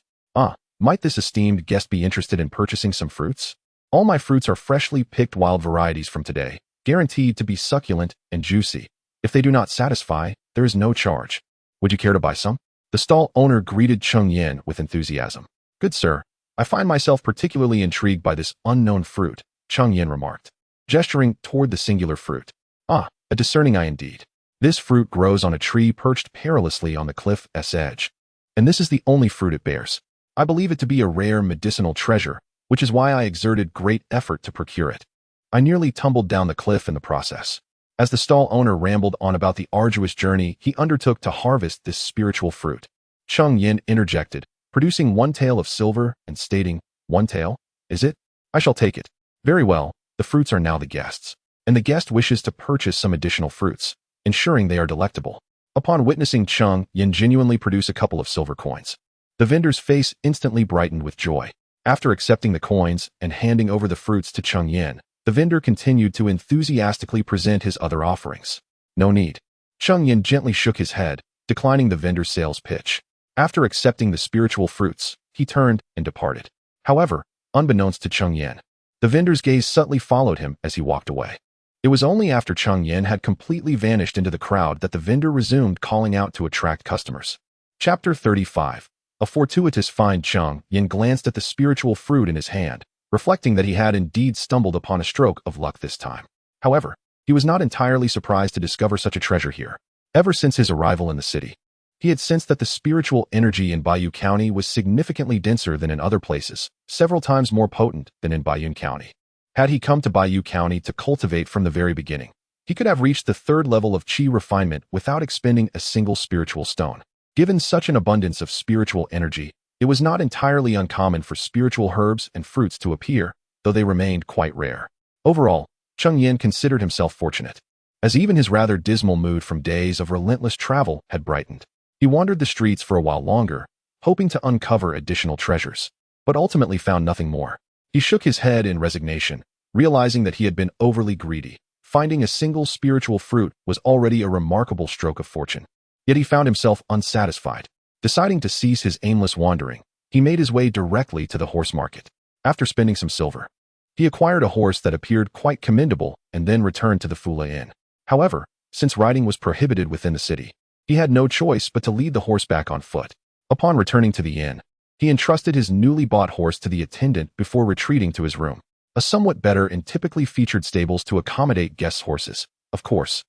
Might this esteemed guest be interested in purchasing some fruits? All my fruits are freshly picked wild varieties from today, guaranteed to be succulent and juicy. If they do not satisfy, there is no charge. Would you care to buy some? The stall owner greeted Cheng Yan with enthusiasm. Good sir, I find myself particularly intrigued by this unknown fruit, Cheng Yan remarked, gesturing toward the singular fruit. A discerning eye indeed. This fruit grows on a tree perched perilously on the cliff's edge. And this is the only fruit it bears. I believe it to be a rare medicinal treasure, which is why I exerted great effort to procure it. I nearly tumbled down the cliff in the process. As the stall owner rambled on about the arduous journey he undertook to harvest this spiritual fruit, Cheng Yan interjected, producing 1 tael of silver and stating, 1 tael? Is it? I shall take it. Very well, the fruits are now the guest's, and the guest wishes to purchase some additional fruits, ensuring they are delectable. Upon witnessing Cheng Yan genuinely produce a couple of silver coins, the vendor's face instantly brightened with joy. After accepting the coins and handing over the fruits to Cheng Yan, the vendor continued to enthusiastically present his other offerings. No need. Cheng Yan gently shook his head, declining the vendor's sales pitch. After accepting the spiritual fruits, he turned and departed. However, unbeknownst to Cheng Yan, the vendor's gaze subtly followed him as he walked away. It was only after Cheng Yan had completely vanished into the crowd that the vendor resumed calling out to attract customers. Chapter 35. A fortuitous find. Cheng Yan glanced at the spiritual fruit in his hand, reflecting that he had indeed stumbled upon a stroke of luck this time. However, he was not entirely surprised to discover such a treasure here. Ever since his arrival in the city, he had sensed that the spiritual energy in Bayou County was significantly denser than in other places, several times more potent than in Bayou County. Had he come to Bayou County to cultivate from the very beginning, he could have reached the 3rd level of chi refinement without expending a single spiritual stone. Given such an abundance of spiritual energy, it was not entirely uncommon for spiritual herbs and fruits to appear, though they remained quite rare. Overall, Cheng Yan considered himself fortunate, as even his rather dismal mood from days of relentless travel had brightened. He wandered the streets for a while longer, hoping to uncover additional treasures, but ultimately found nothing more. He shook his head in resignation, realizing that he had been overly greedy. Finding a single spiritual fruit was already a remarkable stroke of fortune. Yet he found himself unsatisfied. Deciding to cease his aimless wandering, he made his way directly to the horse market. After spending some silver, he acquired a horse that appeared quite commendable and then returned to the Fula Inn. However, since riding was prohibited within the city, he had no choice but to lead the horse back on foot. Upon returning to the inn, he entrusted his newly bought horse to the attendant before retreating to his room. A somewhat better and typically featured stables to accommodate guests' horses, of course.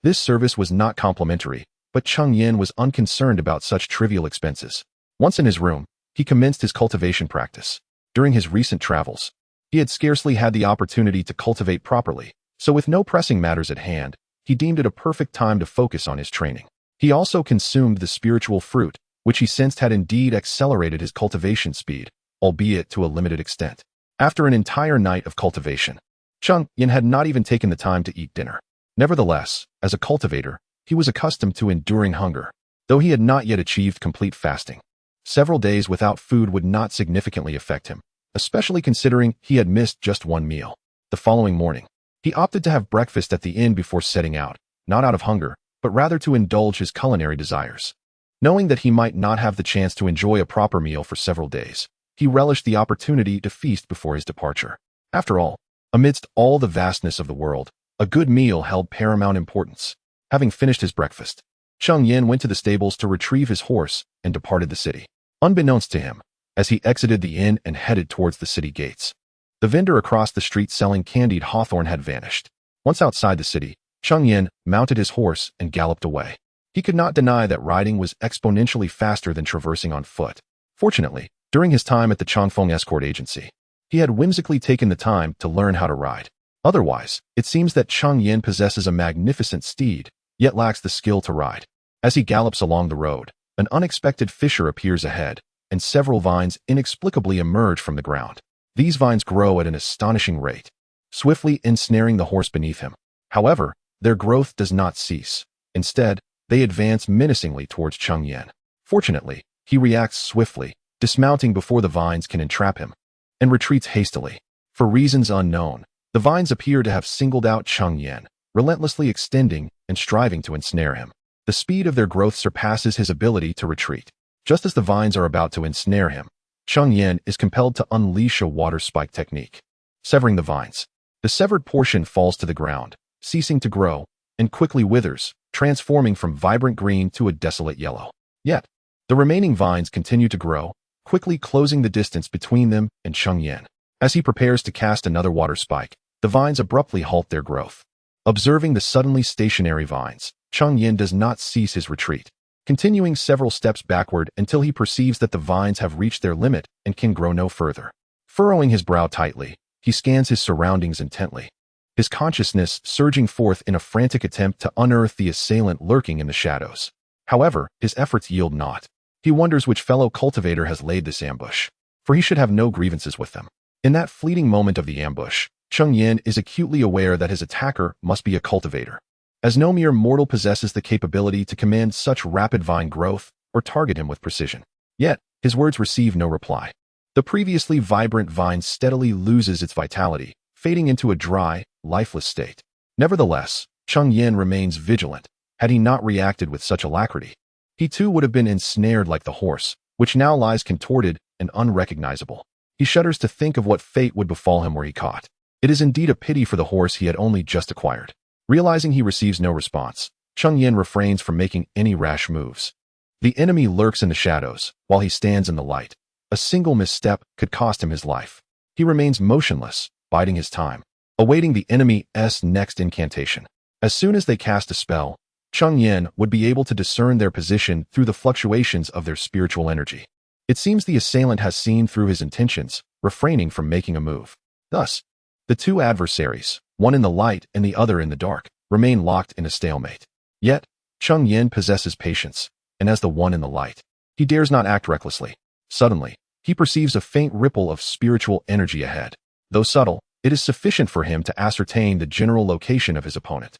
This service was not complimentary, but Cheng Yan was unconcerned about such trivial expenses. Once in his room, he commenced his cultivation practice. During his recent travels, He had scarcely had the opportunity to cultivate properly, so with no pressing matters at hand, he deemed it a perfect time to focus on his training. He also consumed the spiritual fruit, which he sensed had indeed accelerated his cultivation speed, albeit to a limited extent. After an entire night of cultivation, Cheng Yan had not even taken the time to eat dinner. Nevertheless, as a cultivator, he was accustomed to enduring hunger, though he had not yet achieved complete fasting. Several days without food would not significantly affect him, especially considering he had missed just one meal. The following morning, he opted to have breakfast at the inn before setting out, not out of hunger, but rather to indulge his culinary desires. Knowing that he might not have the chance to enjoy a proper meal for several days, he relished the opportunity to feast before his departure. After all, amidst all the vastness of the world, a good meal held paramount importance. Having finished his breakfast, Cheng Yan went to the stables to retrieve his horse and departed the city. Unbeknownst to him, as he exited the inn and headed towards the city gates, the vendor across the street selling candied hawthorn had vanished. Once outside the city, Cheng Yan mounted his horse and galloped away. He could not deny that riding was exponentially faster than traversing on foot. Fortunately, during his time at the Changfeng escort agency, he had whimsically taken the time to learn how to ride. Otherwise, it seems that Cheng Yan possesses a magnificent steed, yet lacks the skill to ride. As he gallops along the road, an unexpected fissure appears ahead, and several vines inexplicably emerge from the ground. These vines grow at an astonishing rate, swiftly ensnaring the horse beneath him. However, their growth does not cease. Instead, they advance menacingly towards Cheng Yan. Fortunately, he reacts swiftly, dismounting before the vines can entrap him, and retreats hastily. For reasons unknown, the vines appear to have singled out Cheng Yan, relentlessly extending and striving to ensnare him. The speed of their growth surpasses his ability to retreat. Just as the vines are about to ensnare him, Cheng Yan is compelled to unleash a water spike technique. Severing the vines, the severed portion falls to the ground, ceasing to grow, and quickly withers, transforming from vibrant green to a desolate yellow. Yet, the remaining vines continue to grow, quickly closing the distance between them and Cheng Yan. As he prepares to cast another water spike, the vines abruptly halt their growth. Observing the suddenly stationary vines, Cheng Yan does not cease his retreat, continuing several steps backward until he perceives that the vines have reached their limit and can grow no further. Furrowing his brow tightly, he scans his surroundings intently, his consciousness surging forth in a frantic attempt to unearth the assailant lurking in the shadows. However, his efforts yield naught. He wonders which fellow cultivator has laid this ambush, for he should have no grievances with them. In that fleeting moment of the ambush, Cheng Yan is acutely aware that his attacker must be a cultivator, as no mere mortal possesses the capability to command such rapid vine growth or target him with precision. Yet, his words receive no reply. The previously vibrant vine steadily loses its vitality, fading into a dry, lifeless state. Nevertheless, Cheng Yan remains vigilant. Had he not reacted with such alacrity, he too would have been ensnared like the horse, which now lies contorted and unrecognizable. He shudders to think of what fate would befall him were he caught. It is indeed a pity for the horse he had only just acquired. Realizing he receives no response, Cheng Yan refrains from making any rash moves. The enemy lurks in the shadows, while he stands in the light. A single misstep could cost him his life. He remains motionless, biding his time, awaiting the enemy's next incantation. As soon as they cast a spell, Cheng Yan would be able to discern their position through the fluctuations of their spiritual energy. It seems the assailant has seen through his intentions, refraining from making a move. Thus, the two adversaries, one in the light and the other in the dark, remain locked in a stalemate. Yet, Cheng Yan possesses patience, and as the one in the light, he dares not act recklessly. Suddenly, he perceives a faint ripple of spiritual energy ahead. Though subtle, it is sufficient for him to ascertain the general location of his opponent.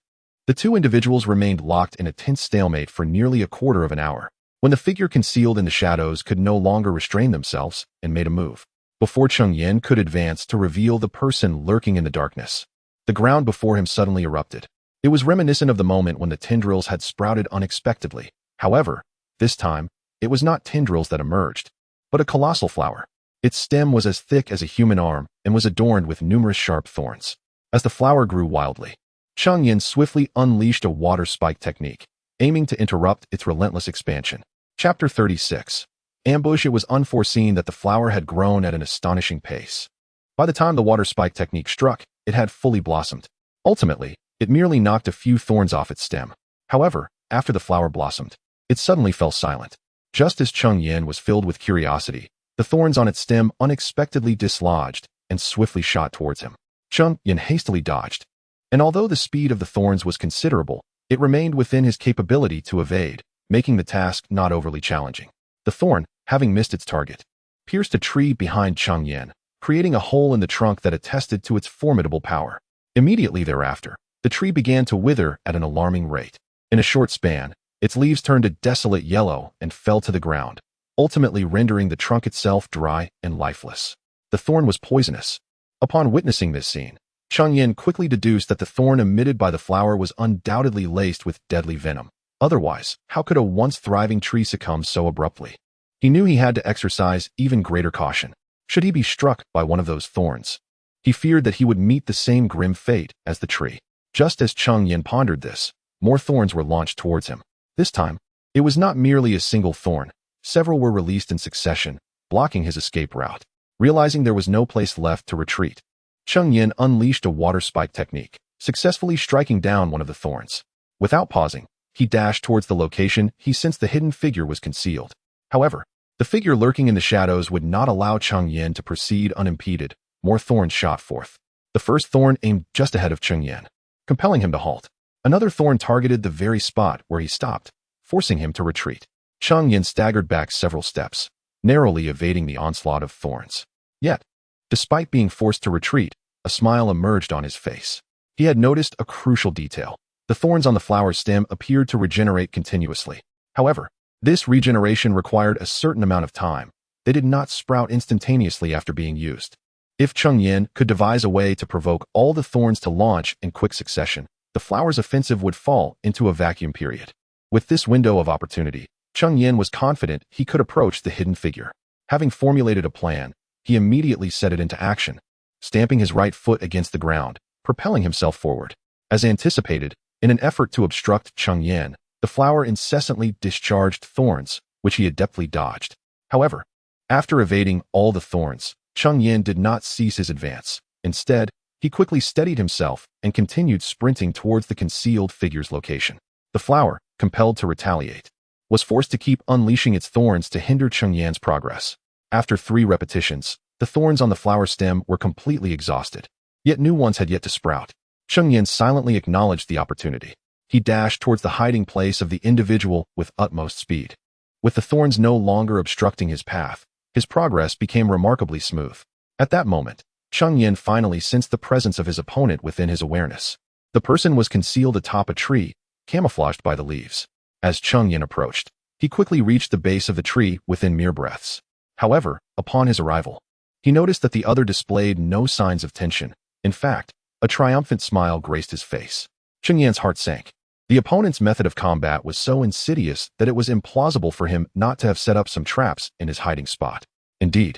The two individuals remained locked in a tense stalemate for nearly a quarter of an hour, when the figure concealed in the shadows could no longer restrain themselves and made a move. Before Cheng Yan could advance to reveal the person lurking in the darkness, the ground before him suddenly erupted. It was reminiscent of the moment when the tendrils had sprouted unexpectedly. However, this time, it was not tendrils that emerged, but a colossal flower. Its stem was as thick as a human arm and was adorned with numerous sharp thorns. As the flower grew wildly, Cheng Yan swiftly unleashed a water spike technique, aiming to interrupt its relentless expansion. Chapter 36. Ambush. It was unforeseen that the flower had grown at an astonishing pace. By the time the water spike technique struck, it had fully blossomed. Ultimately, it merely knocked a few thorns off its stem. However, after the flower blossomed, it suddenly fell silent. Just as Cheng Yan was filled with curiosity, the thorns on its stem unexpectedly dislodged, and swiftly shot towards him. Cheng Yan hastily dodged, and although the speed of the thorns was considerable, it remained within his capability to evade, making the task not overly challenging. The thorn, having missed its target, pierced a tree behind Cheng Yan, creating a hole in the trunk that attested to its formidable power. Immediately thereafter, the tree began to wither at an alarming rate. In a short span, its leaves turned a desolate yellow and fell to the ground, ultimately rendering the trunk itself dry and lifeless. The thorn was poisonous. Upon witnessing this scene, Cheng Yan quickly deduced that the thorn emitted by the flower was undoubtedly laced with deadly venom. Otherwise, how could a once thriving tree succumb so abruptly? He knew he had to exercise even greater caution. Should he be struck by one of those thorns, he feared that he would meet the same grim fate as the tree. Just as Cheng Yan pondered this, more thorns were launched towards him. This time, it was not merely a single thorn. Several were released in succession, blocking his escape route. Realizing there was no place left to retreat, Cheng Yan unleashed a water spike technique, successfully striking down one of the thorns. Without pausing, he dashed towards the location he sensed the hidden figure was concealed. However, the figure lurking in the shadows would not allow Cheng Yan to proceed unimpeded. More thorns shot forth. The first thorn aimed just ahead of Cheng Yan, compelling him to halt. Another thorn targeted the very spot where he stopped, forcing him to retreat. Cheng Yan staggered back several steps, narrowly evading the onslaught of thorns. Yet, despite being forced to retreat, a smile emerged on his face. He had noticed a crucial detail. The thorns on the flower stem appeared to regenerate continuously. However, this regeneration required a certain amount of time. They did not sprout instantaneously after being used. If Cheng Yan could devise a way to provoke all the thorns to launch in quick succession, the flower's offensive would fall into a vacuum period. With this window of opportunity, Cheng Yan was confident he could approach the hidden figure. Having formulated a plan, he immediately set it into action, stamping his right foot against the ground, propelling himself forward. As anticipated, in an effort to obstruct Cheng Yan, the flower incessantly discharged thorns, which he adeptly dodged. However, after evading all the thorns, Cheng Yan did not cease his advance. Instead, he quickly steadied himself and continued sprinting towards the concealed figure's location. The flower, compelled to retaliate, was forced to keep unleashing its thorns to hinder Cheng Yan's progress. After 3 repetitions, the thorns on the flower stem were completely exhausted, yet new ones had yet to sprout. Cheng Yan silently acknowledged the opportunity. He dashed towards the hiding place of the individual with utmost speed. With the thorns no longer obstructing his path, his progress became remarkably smooth. At that moment, Cheng Yan finally sensed the presence of his opponent within his awareness. The person was concealed atop a tree, camouflaged by the leaves. As Cheng Yan approached, he quickly reached the base of the tree within mere breaths. However, upon his arrival, he noticed that the other displayed no signs of tension. In fact, a triumphant smile graced his face. Cheng Yan's heart sank. The opponent's method of combat was so insidious that it was implausible for him not to have set up some traps in his hiding spot. Indeed,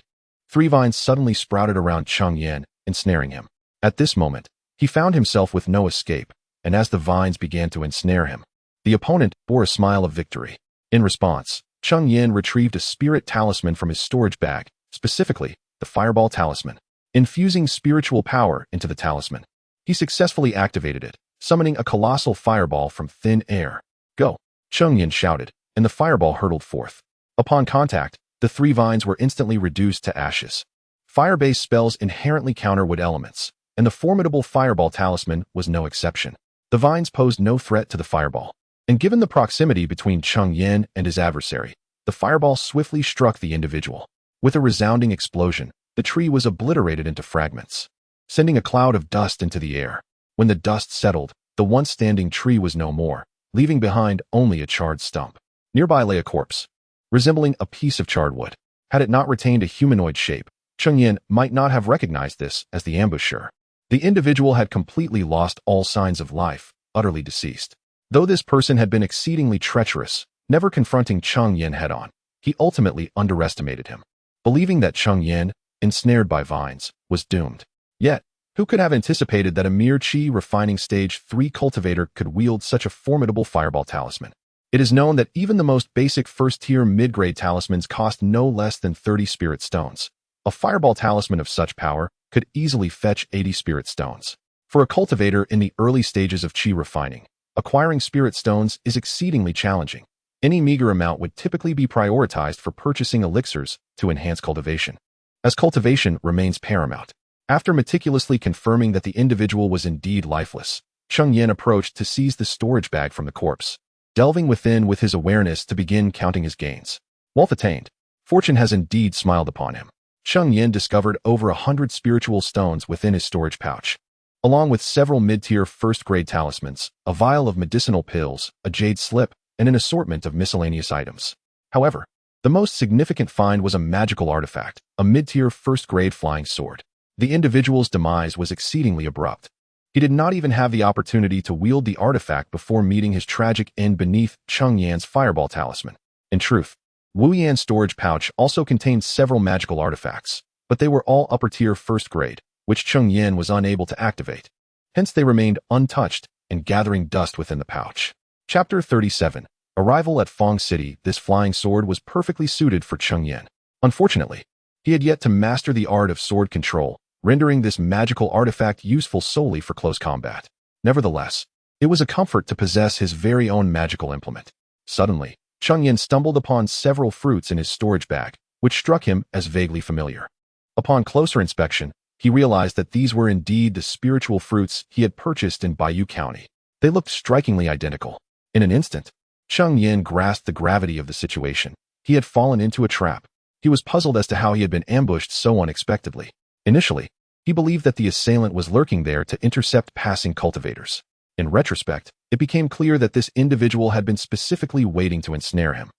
3 vines suddenly sprouted around Cheng Yan, ensnaring him. At this moment, he found himself with no escape, and as the vines began to ensnare him, the opponent bore a smile of victory. In response, Cheng Yan retrieved a spirit talisman from his storage bag, specifically, the Fireball Talisman. Infusing spiritual power into the talisman, he successfully activated it, summoning a colossal fireball from thin air. "Go!" Cheng Yan shouted, and the fireball hurtled forth. Upon contact, the 3 vines were instantly reduced to ashes. Fire-based spells inherently counter wood elements, and the formidable Fireball Talisman was no exception. The vines posed no threat to the fireball, and given the proximity between Cheng Yan and his adversary, the fireball swiftly struck the individual. With a resounding explosion, the tree was obliterated into fragments, sending a cloud of dust into the air. When the dust settled, the once standing tree was no more, leaving behind only a charred stump. Nearby lay a corpse, resembling a piece of charred wood. Had it not retained a humanoid shape, Cheng Yan might not have recognized this as the ambusher. The individual had completely lost all signs of life, utterly deceased. Though this person had been exceedingly treacherous, never confronting Cheng Yan head-on, he ultimately underestimated him, believing that Cheng Yan, ensnared by vines, was doomed. Yet, who could have anticipated that a mere Qi refining stage 3 cultivator could wield such a formidable fireball talisman? It is known that even the most basic first-tier mid-grade talismans cost no less than 30 spirit stones. A fireball talisman of such power could easily fetch 80 spirit stones. For a cultivator in the early stages of Qi refining, acquiring spirit stones is exceedingly challenging. Any meager amount would typically be prioritized for purchasing elixirs to enhance cultivation, as cultivation remains paramount. After meticulously confirming that the individual was indeed lifeless, Cheng Yan approached to seize the storage bag from the corpse, delving within with his awareness to begin counting his gains. Wealth attained. Fortune has indeed smiled upon him. Cheng Yan discovered over 100 spiritual stones within his storage pouch, along with several mid-tier first-grade talismans, a vial of medicinal pills, a jade slip, and an assortment of miscellaneous items. However, the most significant find was a magical artifact, a mid-tier first-grade flying sword. The individual's demise was exceedingly abrupt. He did not even have the opportunity to wield the artifact before meeting his tragic end beneath Cheng Yan's fireball talisman. In truth, Wu Yan's storage pouch also contained several magical artifacts, but they were all upper-tier first-grade, which Cheng Yan was unable to activate. Hence they remained untouched and gathering dust within the pouch. Chapter 37. Arrival at Fong City. This flying sword was perfectly suited for Cheng Yan. Unfortunately, he had yet to master the art of sword control, rendering this magical artifact useful solely for close combat. Nevertheless, it was a comfort to possess his very own magical implement. Suddenly, Cheng Yan stumbled upon several fruits in his storage bag, which struck him as vaguely familiar. Upon closer inspection, he realized that these were indeed the spiritual fruits he had purchased in Bayou County. They looked strikingly identical. In an instant, Cheng Yan grasped the gravity of the situation. He had fallen into a trap. He was puzzled as to how he had been ambushed so unexpectedly. Initially, he believed that the assailant was lurking there to intercept passing cultivators. In retrospect, it became clear that this individual had been specifically waiting to ensnare him.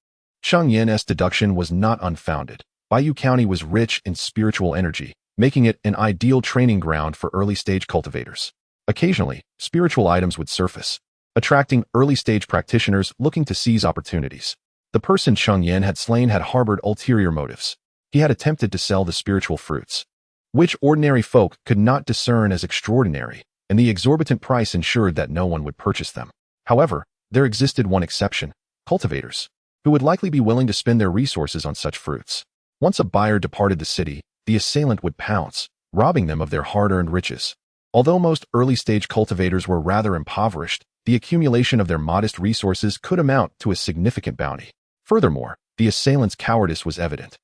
Cheng Yan's deduction was not unfounded. Bayou County was rich in spiritual energy, making it an ideal training ground for early-stage cultivators. Occasionally, spiritual items would surface, attracting early-stage practitioners looking to seize opportunities. The person Cheng Yan had slain had harbored ulterior motives. He had attempted to sell the spiritual fruits, which ordinary folk could not discern as extraordinary, and the exorbitant price ensured that no one would purchase them. However, there existed one exception: cultivators, who would likely be willing to spend their resources on such fruits. Once a buyer departed the city, the assailant would pounce, robbing them of their hard-earned riches. Although most early-stage cultivators were rather impoverished, the accumulation of their modest resources could amount to a significant bounty. Furthermore, the assailant's cowardice was evident,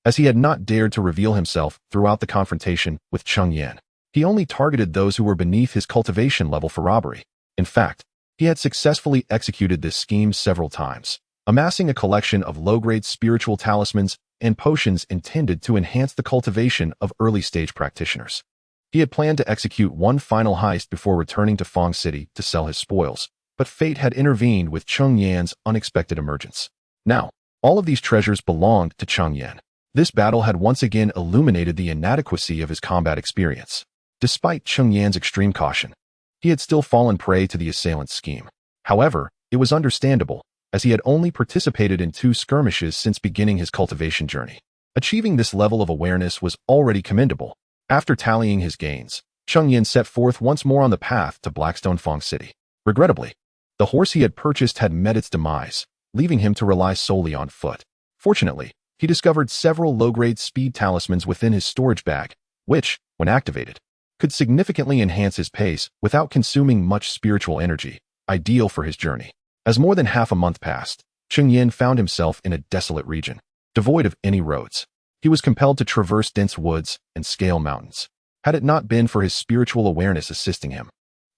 as he had not dared to reveal himself throughout the confrontation with Cheng Yan. He only targeted those who were beneath his cultivation level for robbery. In fact, he had successfully executed this scheme several times, amassing a collection of low-grade spiritual talismans and potions intended to enhance the cultivation of early-stage practitioners. He had planned to execute one final heist before returning to Fong City to sell his spoils, but fate had intervened with Cheng Yan's unexpected emergence. Now, all of these treasures belonged to Cheng Yan. This battle had once again illuminated the inadequacy of his combat experience. Despite Cheng Yan's extreme caution, he had still fallen prey to the assailant's scheme. However, it was understandable, as he had only participated in 2 skirmishes since beginning his cultivation journey. Achieving this level of awareness was already commendable. After tallying his gains, Cheng Yan set forth once more on the path to Blackstone Fong City. Regrettably, the horse he had purchased had met its demise, leaving him to rely solely on foot. Fortunately, he discovered several low-grade speed talismans within his storage bag, which, when activated, could significantly enhance his pace without consuming much spiritual energy, ideal for his journey. As more than half a month passed, Cheng Yan found himself in a desolate region, devoid of any roads. He was compelled to traverse dense woods and scale mountains. Had it not been for his spiritual awareness assisting him,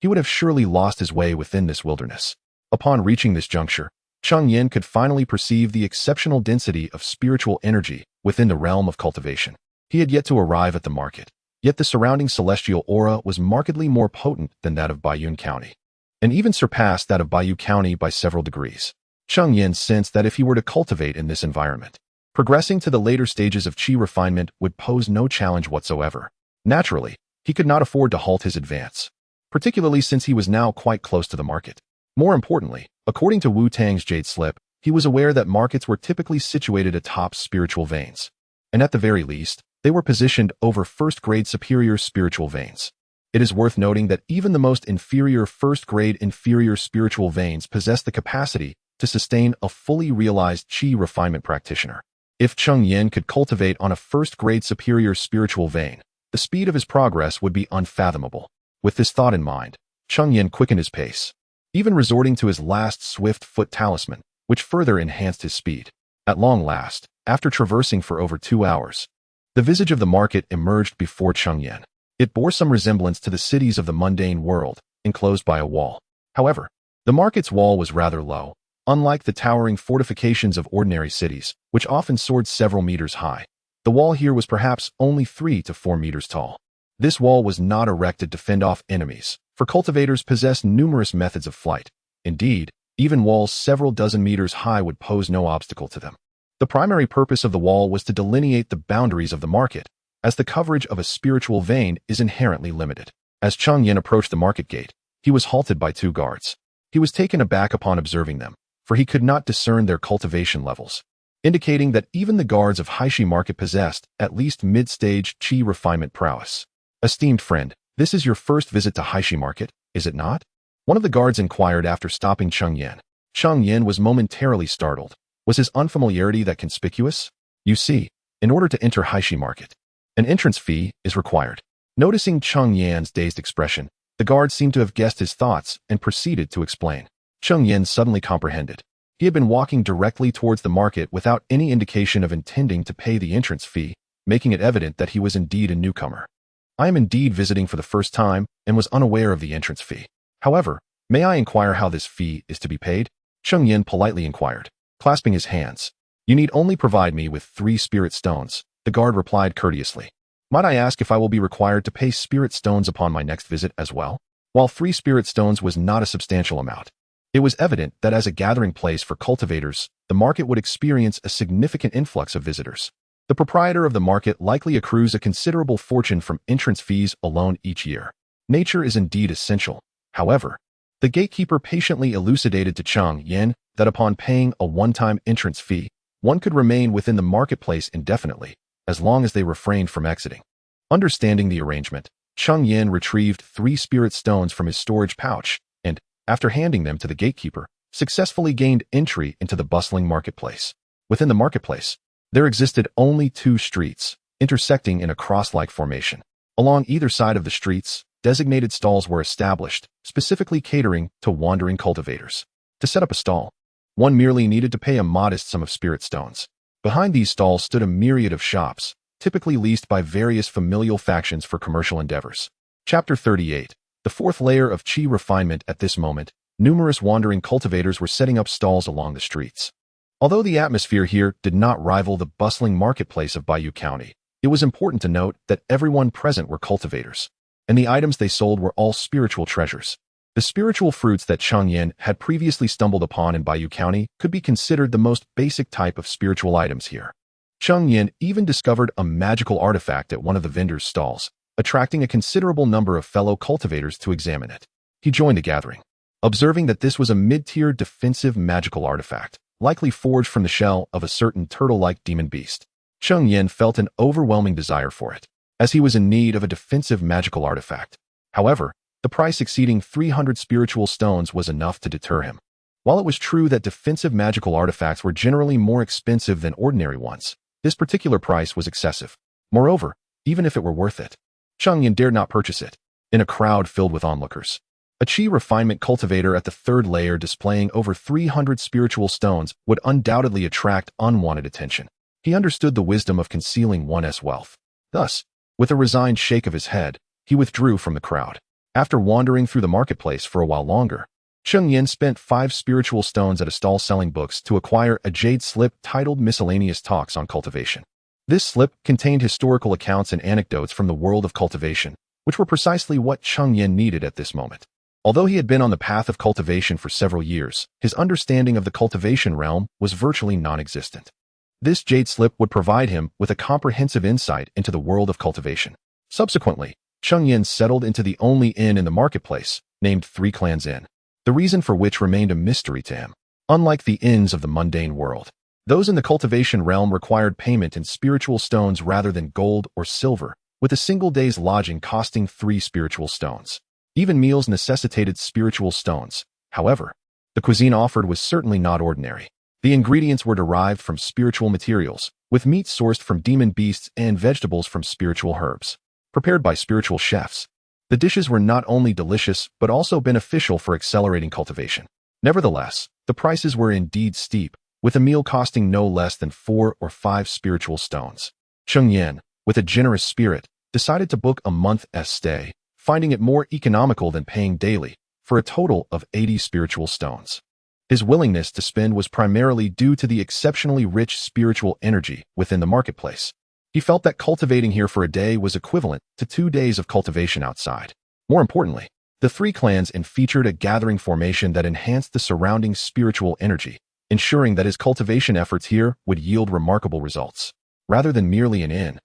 he would have surely lost his way within this wilderness. Upon reaching this juncture, Cheng Yan could finally perceive the exceptional density of spiritual energy within the realm of cultivation. He had yet to arrive at the market, yet the surrounding celestial aura was markedly more potent than that of Bayou County, and even surpassed that of Bayou County by several degrees. Cheng Yan sensed that if he were to cultivate in this environment, progressing to the later stages of qi refinement would pose no challenge whatsoever. Naturally, he could not afford to halt his advance, particularly since he was now quite close to the market. More importantly, according to Wu Tang's Jade Slip, he was aware that markets were typically situated atop spiritual veins, and at the very least, they were positioned over first-grade superior spiritual veins. It is worth noting that even the most inferior first-grade inferior spiritual veins possess the capacity to sustain a fully realized qi refinement practitioner. If Cheng Yan could cultivate on a first-grade superior spiritual vein, the speed of his progress would be unfathomable. With this thought in mind, Cheng Yan quickened his pace, even resorting to his last swift foot talisman, which further enhanced his speed. At long last, after traversing for over 2 hours, the visage of the market emerged before Cheng Yan. It bore some resemblance to the cities of the mundane world, enclosed by a wall. However, the market's wall was rather low, unlike the towering fortifications of ordinary cities, which often soared several meters high. The wall here was perhaps only 3 to 4 meters tall. This wall was not erected to fend off enemies, for cultivators possessed numerous methods of flight. Indeed, even walls several dozen meters high would pose no obstacle to them. The primary purpose of the wall was to delineate the boundaries of the market, as the coverage of a spiritual vein is inherently limited. As Cheng Yan approached the market gate, he was halted by 2 guards. He was taken aback upon observing them, for he could not discern their cultivation levels, indicating that even the guards of Haishi Market possessed at least mid-stage qi refinement prowess. Esteemed friend, this is your first visit to Haishi Market, is it not? One of the guards inquired after stopping Cheng Yan. Cheng Yan was momentarily startled. Was his unfamiliarity that conspicuous? You see, in order to enter Haishi Market, an entrance fee is required. Noticing Cheng Yan's dazed expression, the guard seemed to have guessed his thoughts and proceeded to explain. Cheng Yan suddenly comprehended. He had been walking directly towards the market without any indication of intending to pay the entrance fee, making it evident that he was indeed a newcomer. I am indeed visiting for the first time and was unaware of the entrance fee. However, may I inquire how this fee is to be paid? Cheng Yan politely inquired, clasping his hands. You need only provide me with 3 spirit stones, the guard replied courteously. Might I ask if I will be required to pay spirit stones upon my next visit as well? While 3 spirit stones was not a substantial amount, it was evident that as a gathering place for cultivators, the market would experience a significant influx of visitors. The proprietor of the market likely accrues a considerable fortune from entrance fees alone each year. Nature is indeed essential. However, the gatekeeper patiently elucidated to Cheng Yan that upon paying a one-time entrance fee, one could remain within the marketplace indefinitely, as long as they refrained from exiting. Understanding the arrangement, Cheng Yan retrieved 3 spirit stones from his storage pouch and, after handing them to the gatekeeper, successfully gained entry into the bustling marketplace. Within the marketplace, there existed only 2 streets, intersecting in a cross-like formation. Along either side of the streets, designated stalls were established, specifically catering to wandering cultivators. To set up a stall, one merely needed to pay a modest sum of spirit stones. Behind these stalls stood a myriad of shops, typically leased by various familial factions for commercial endeavors. Chapter 38. The 4th layer of qi refinement. At this moment, numerous wandering cultivators were setting up stalls along the streets. Although the atmosphere here did not rival the bustling marketplace of Bayou County, it was important to note that everyone present were cultivators, and the items they sold were all spiritual treasures. The spiritual fruits that Cheng Yan had previously stumbled upon in Bayou County could be considered the most basic type of spiritual items here. Cheng Yan even discovered a magical artifact at one of the vendors' stalls, attracting a considerable number of fellow cultivators to examine it. He joined the gathering, observing that this was a mid-tier defensive magical artifact, likely forged from the shell of a certain turtle-like demon beast. Cheng Yan felt an overwhelming desire for it, as he was in need of a defensive magical artifact. However, the price exceeding 300 spiritual stones was enough to deter him. While it was true that defensive magical artifacts were generally more expensive than ordinary ones, this particular price was excessive. Moreover, even if it were worth it, Cheng Yan dared not purchase it. In a crowd filled with onlookers, a qi refinement cultivator at the 3rd layer displaying over 300 spiritual stones would undoubtedly attract unwanted attention. He understood the wisdom of concealing one's wealth. Thus, with a resigned shake of his head, he withdrew from the crowd. After wandering through the marketplace for a while longer, Cheng Yan spent 5 spiritual stones at a stall selling books to acquire a jade slip titled Miscellaneous Talks on Cultivation. This slip contained historical accounts and anecdotes from the world of cultivation, which were precisely what Cheng Yan needed at this moment. Although he had been on the path of cultivation for several years, his understanding of the cultivation realm was virtually non-existent. This jade slip would provide him with a comprehensive insight into the world of cultivation. Subsequently, Cheng Yan settled into the only inn in the marketplace, named 3 Clans Inn, the reason for which remained a mystery to him. Unlike the inns of the mundane world, those in the cultivation realm required payment in spiritual stones rather than gold or silver, with a single day's lodging costing 3 spiritual stones. Even meals necessitated spiritual stones. However, the cuisine offered was certainly not ordinary. The ingredients were derived from spiritual materials, with meat sourced from demon beasts and vegetables from spiritual herbs, prepared by spiritual chefs. The dishes were not only delicious but also beneficial for accelerating cultivation. Nevertheless, the prices were indeed steep, with a meal costing no less than 4 or 5 spiritual stones. Cheng Yan, with a generous spirit, decided to book a month's stay, finding it more economical than paying daily, for a total of 80 spiritual stones. His willingness to spend was primarily due to the exceptionally rich spiritual energy within the marketplace. He felt that cultivating here for a day was equivalent to 2 days of cultivation outside. More importantly, the 3 clans featured a gathering formation that enhanced the surrounding spiritual energy, ensuring that his cultivation efforts here would yield remarkable results. Rather than merely an inn,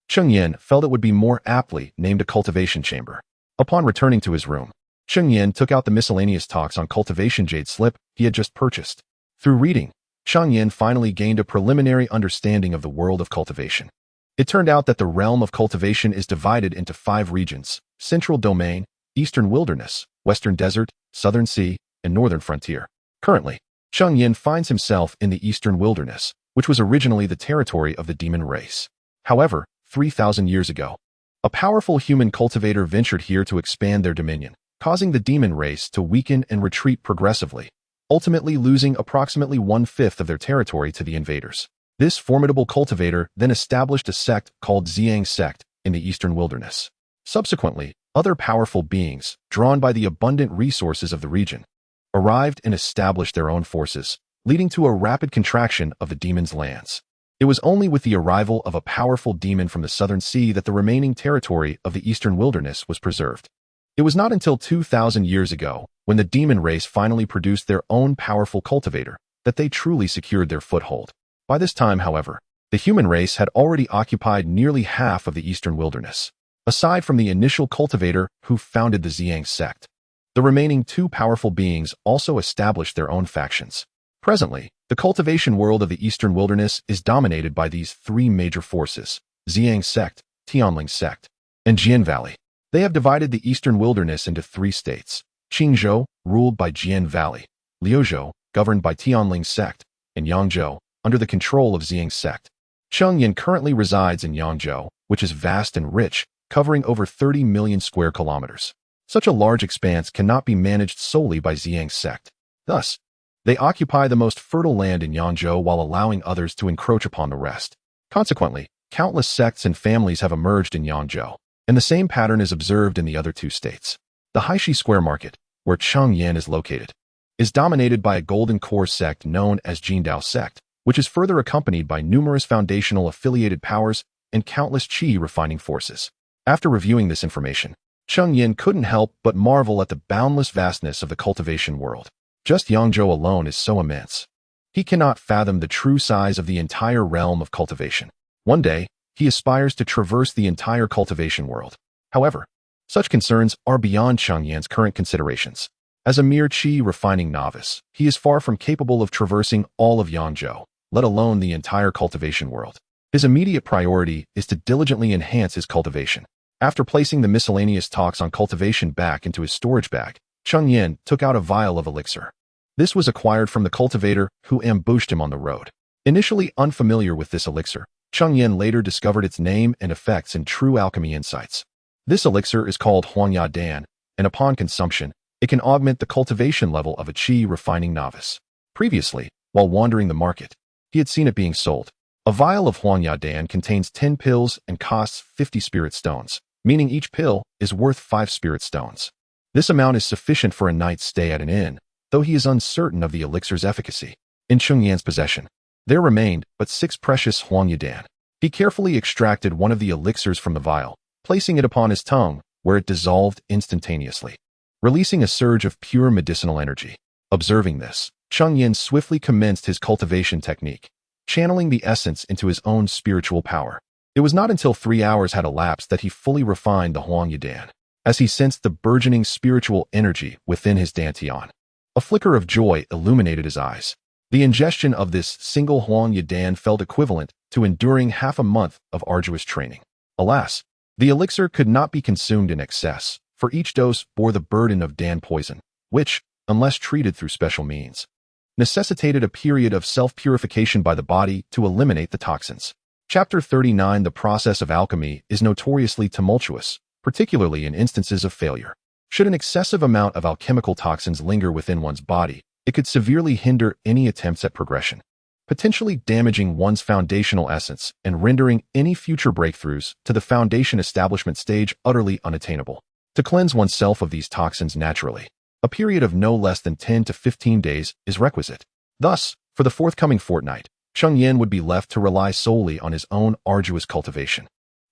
Cheng Yan felt it would be more aptly named a cultivation chamber. Upon returning to his room, Cheng Yan took out the miscellaneous talks on cultivation jade slip he had just purchased. Through reading, Cheng Yan finally gained a preliminary understanding of the world of cultivation. It turned out that the realm of cultivation is divided into 5 regions: Central Domain, Eastern Wilderness, Western Desert, Southern Sea, and Northern Frontier. Currently, Cheng Yan finds himself in the Eastern Wilderness, which was originally the territory of the demon race. However, 3,000 years ago, a powerful human cultivator ventured here to expand their dominion, causing the demon race to weaken and retreat progressively, ultimately losing approximately 1/5 of their territory to the invaders. This formidable cultivator then established a sect called Ziyang sect in the Eastern Wilderness. Subsequently, other powerful beings, drawn by the abundant resources of the region, arrived and established their own forces, leading to a rapid contraction of the demon's lands. It was only with the arrival of a powerful demon from the Southern Sea that the remaining territory of the Eastern Wilderness was preserved. It was not until 2,000 years ago, when the demon race finally produced their own powerful cultivator, that they truly secured their foothold. By this time, however, the human race had already occupied nearly half of the Eastern Wilderness. Aside from the initial cultivator who founded the Ziyang sect, the remaining 2 powerful beings also established their own factions. Presently, the cultivation world of the Eastern Wilderness is dominated by these 3 major forces: Ziyang sect, Tianling sect, and Jian Valley. They have divided the Eastern Wilderness into 3 states: Qingzhou, ruled by Jian Valley; Liuzhou, governed by Tianling sect; and Yangzhou, under the control of Ziyang sect. Cheng Yan currently resides in Yangzhou, which is vast and rich, covering over 30 million square kilometers. Such a large expanse cannot be managed solely by Ziyang sect. Thus, they occupy the most fertile land in Yangzhou while allowing others to encroach upon the rest. Consequently, countless sects and families have emerged in Yangzhou, and the same pattern is observed in the other 2 states. The Haishi Square Market, where Cheng Yan is located, is dominated by a golden core sect known as Jindao sect, which is further accompanied by numerous foundational affiliated powers and countless qi refining forces. After reviewing this information, Cheng Yan couldn't help but marvel at the boundless vastness of the cultivation world. Just Yangzhou alone is so immense. He cannot fathom the true size of the entire realm of cultivation. One day, he aspires to traverse the entire cultivation world. However, such concerns are beyond Cheng Yan's current considerations. As a mere qi refining novice, he is far from capable of traversing all of Yangzhou, let alone the entire cultivation world. His immediate priority is to diligently enhance his cultivation. After placing the miscellaneous talks on cultivation back into his storage bag, Cheng Yan took out a vial of elixir. This was acquired from the cultivator who ambushed him on the road. Initially unfamiliar with this elixir, Cheng Yan later discovered its name and effects in True Alchemy Insights. This elixir is called Huangya, and upon consumption, it can augment the cultivation level of a qi refining novice. Previously, while wandering the market, he had seen it being sold. A vial of Huangya contains 10 pills and costs 50 spirit stones, meaning each pill is worth 5 spirit stones. This amount is sufficient for a night's stay at an inn, though he is uncertain of the elixir's efficacy. In Cheng Yan's possession, there remained but 6 precious Huangya. He carefully extracted one of the elixirs from the vial, placing it upon his tongue, where it dissolved instantaneously, releasing a surge of pure medicinal energy. Observing this, Cheng Yan swiftly commenced his cultivation technique, channeling the essence into his own spiritual power. It was not until 3 hours had elapsed that he fully refined the Huangya, as he sensed the burgeoning spiritual energy within his dantian. A flicker of joy illuminated his eyes. The ingestion of this single Huangya felt equivalent to enduring half a month of arduous training. Alas, the elixir could not be consumed in excess, for each dose bore the burden of Dan poison, which, unless treated through special means, necessitated a period of self-purification by the body to eliminate the toxins. Chapter 39. The process of alchemy is notoriously tumultuous, particularly in instances of failure. Should an excessive amount of alchemical toxins linger within one's body, it could severely hinder any attempts at progression. potentially damaging one's foundational essence and rendering any future breakthroughs to the foundation establishment stage utterly unattainable. To cleanse oneself of these toxins naturally, a period of no less than 10 to 15 days is requisite. Thus, for the forthcoming fortnight, Cheng Yan would be left to rely solely on his own arduous cultivation.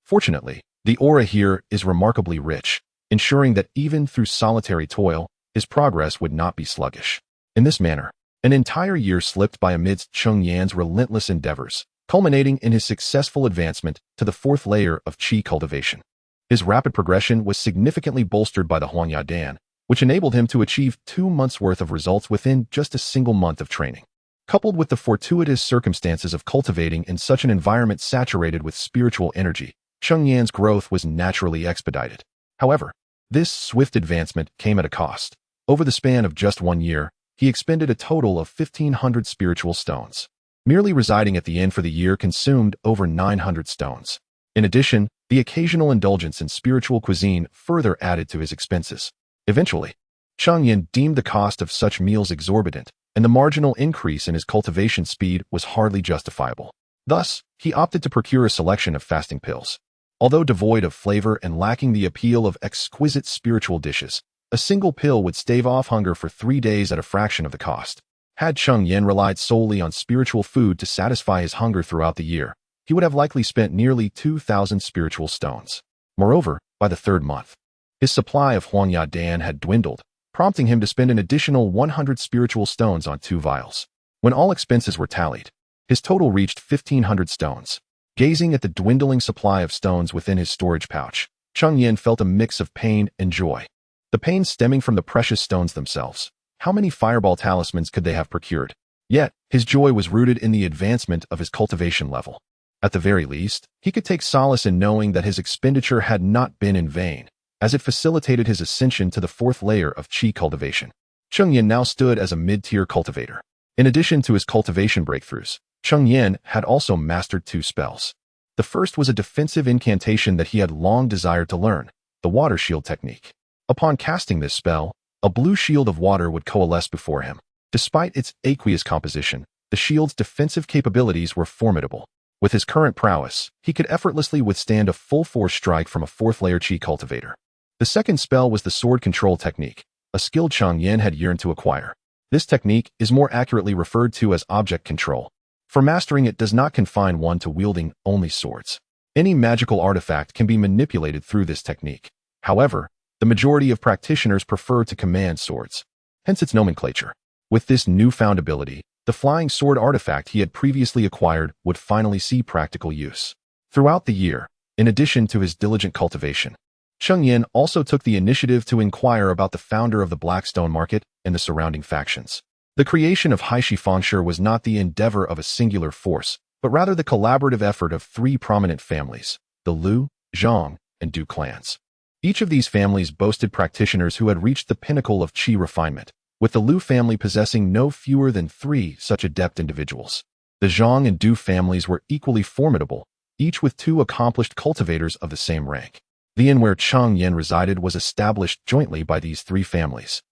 Fortunately, the aura here is remarkably rich, ensuring that even through solitary toil, his progress would not be sluggish. In this manner, an entire year slipped by amidst Cheng Yan's relentless endeavors, culminating in his successful advancement to the fourth layer of qi cultivation. His rapid progression was significantly bolstered by the Huangyadan, which enabled him to achieve 2 months' worth of results within just a single month of training. Coupled with the fortuitous circumstances of cultivating in such an environment saturated with spiritual energy, Cheng Yan's growth was naturally expedited. However, this swift advancement came at a cost. Over the span of just 1 year, he expended a total of 1,500 spiritual stones. Merely residing at the inn for the year consumed over 900 stones. In addition, the occasional indulgence in spiritual cuisine further added to his expenses. Eventually, Cheng Yan deemed the cost of such meals exorbitant, and the marginal increase in his cultivation speed was hardly justifiable. Thus, he opted to procure a selection of fasting pills. Although devoid of flavor and lacking the appeal of exquisite spiritual dishes, a single pill would stave off hunger for 3 days at a fraction of the cost. Had Cheng Yan relied solely on spiritual food to satisfy his hunger throughout the year, he would have likely spent nearly 2,000 spiritual stones. Moreover, by the 3rd month, his supply of Huangyadan had dwindled, prompting him to spend an additional 100 spiritual stones on 2 vials. When all expenses were tallied, his total reached 1,500 stones. Gazing at the dwindling supply of stones within his storage pouch, Cheng Yan felt a mix of pain and joy. The pain stemming from the precious stones themselves. How many fireball talismans could they have procured? Yet, his joy was rooted in the advancement of his cultivation level. At the very least, he could take solace in knowing that his expenditure had not been in vain, as it facilitated his ascension to the 4th layer of qi cultivation. Cheng Yan now stood as a mid-tier cultivator. In addition to his cultivation breakthroughs, Cheng Yan had also mastered 2 spells. The first was a defensive incantation that he had long desired to learn, the water shield technique. Upon casting this spell, a blue shield of water would coalesce before him. Despite its aqueous composition, the shield's defensive capabilities were formidable. With his current prowess, he could effortlessly withstand a full-force strike from a 4th layer qi cultivator. The second spell was the sword control technique, a skill Cheng Yan had yearned to acquire. This technique is more accurately referred to as object control. For mastering it does not confine one to wielding only swords. Any magical artifact can be manipulated through this technique. However, the majority of practitioners prefer to command swords, hence its nomenclature. With this newfound ability, the flying sword artifact he had previously acquired would finally see practical use. Throughout the year, in addition to his diligent cultivation, Cheng Yan also took the initiative to inquire about the founder of the Blackstone market and the surrounding factions. The creation of Haishi Fengshi was not the endeavor of a singular force, but rather the collaborative effort of 3 prominent families, the Liu, Zhang, and Du clans. Each of these families boasted practitioners who had reached the pinnacle of qi refinement, with the Liu family possessing no fewer than 3 such adept individuals. The Zhang and Du families were equally formidable, each with 2 accomplished cultivators of the same rank. The inn where Cheng Yan resided was established jointly by these 3 families,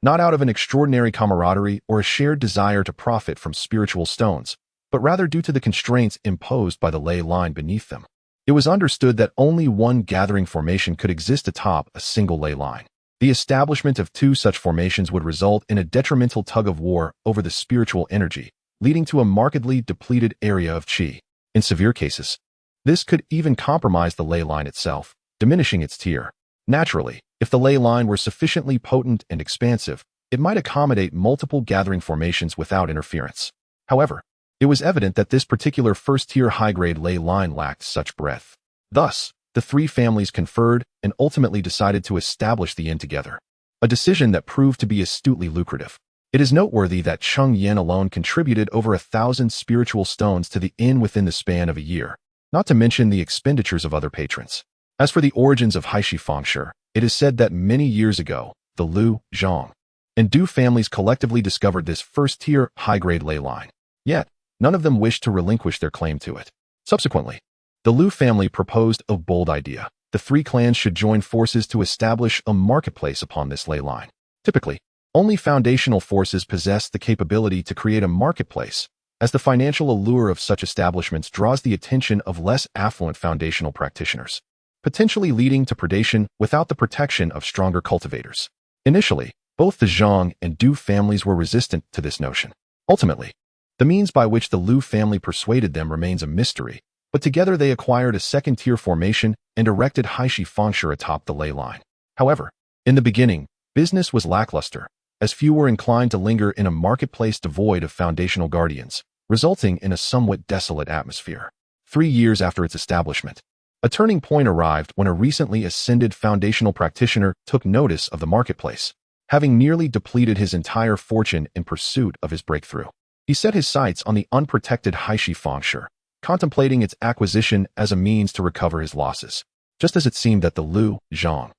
not out of an extraordinary camaraderie or a shared desire to profit from spiritual stones, but rather due to the constraints imposed by the ley line beneath them. It was understood that only one gathering formation could exist atop a single ley line. The establishment of 2 such formations would result in a detrimental tug-of-war over the spiritual energy, leading to a markedly depleted area of qi. In severe cases, this could even compromise the ley line itself, diminishing its tier. Naturally, if the ley line were sufficiently potent and expansive, it might accommodate multiple gathering formations without interference. However, it was evident that this particular first-tier high-grade ley line lacked such breadth. Thus, the 3 families conferred and ultimately decided to establish the inn together, a decision that proved to be astutely lucrative. It is noteworthy that Cheng Yan alone contributed over 1,000 spiritual stones to the inn within the span of a year, not to mention the expenditures of other patrons. As for the origins of Haishi Fengshi, it is said that many years ago, the Liu, Zhang, and Du families collectively discovered this first-tier high-grade ley line. Yet, none of them wished to relinquish their claim to it. Subsequently, the Liu family proposed a bold idea. The 3 clans should join forces to establish a marketplace upon this ley line. Typically, only foundational forces possess the capability to create a marketplace, as the financial allure of such establishments draws the attention of less affluent foundational practitioners, potentially leading to predation without the protection of stronger cultivators. Initially, both the Zhang and Du families were resistant to this notion. Ultimately, the means by which the Liu family persuaded them remains a mystery, but together they acquired a second-tier formation and erected Haishi Fengshe atop the ley line. However, in the beginning, business was lackluster, as few were inclined to linger in a marketplace devoid of foundational guardians, resulting in a somewhat desolate atmosphere. 3 years after its establishment, a turning point arrived when a recently ascended foundational practitioner took notice of the marketplace, having nearly depleted his entire fortune in pursuit of his breakthrough. He set his sights on the unprotected Haishi Fengshe, contemplating its acquisition as a means to recover his losses. Just as it seemed that the Liu, Zhang,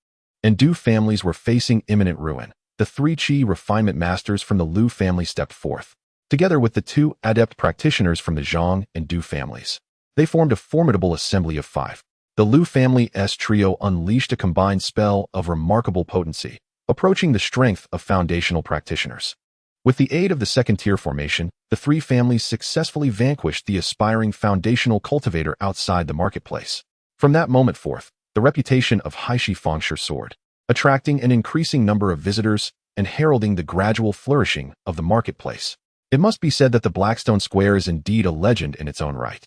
and Du families were facing imminent ruin, the 3 Qi refinement masters from the Liu family stepped forth, together with the 2 adept practitioners from the Zhang and Du families. They formed a formidable assembly of 5. The Liu family's trio unleashed a combined spell of remarkable potency, approaching the strength of foundational practitioners. With the aid of the second-tier formation, the 3 families successfully vanquished the aspiring foundational cultivator outside the marketplace. From that moment forth, the reputation of Haishi Fengshe soared, attracting an increasing number of visitors and heralding the gradual flourishing of the marketplace. It must be said that the Blackstone Square is indeed a legend in its own right.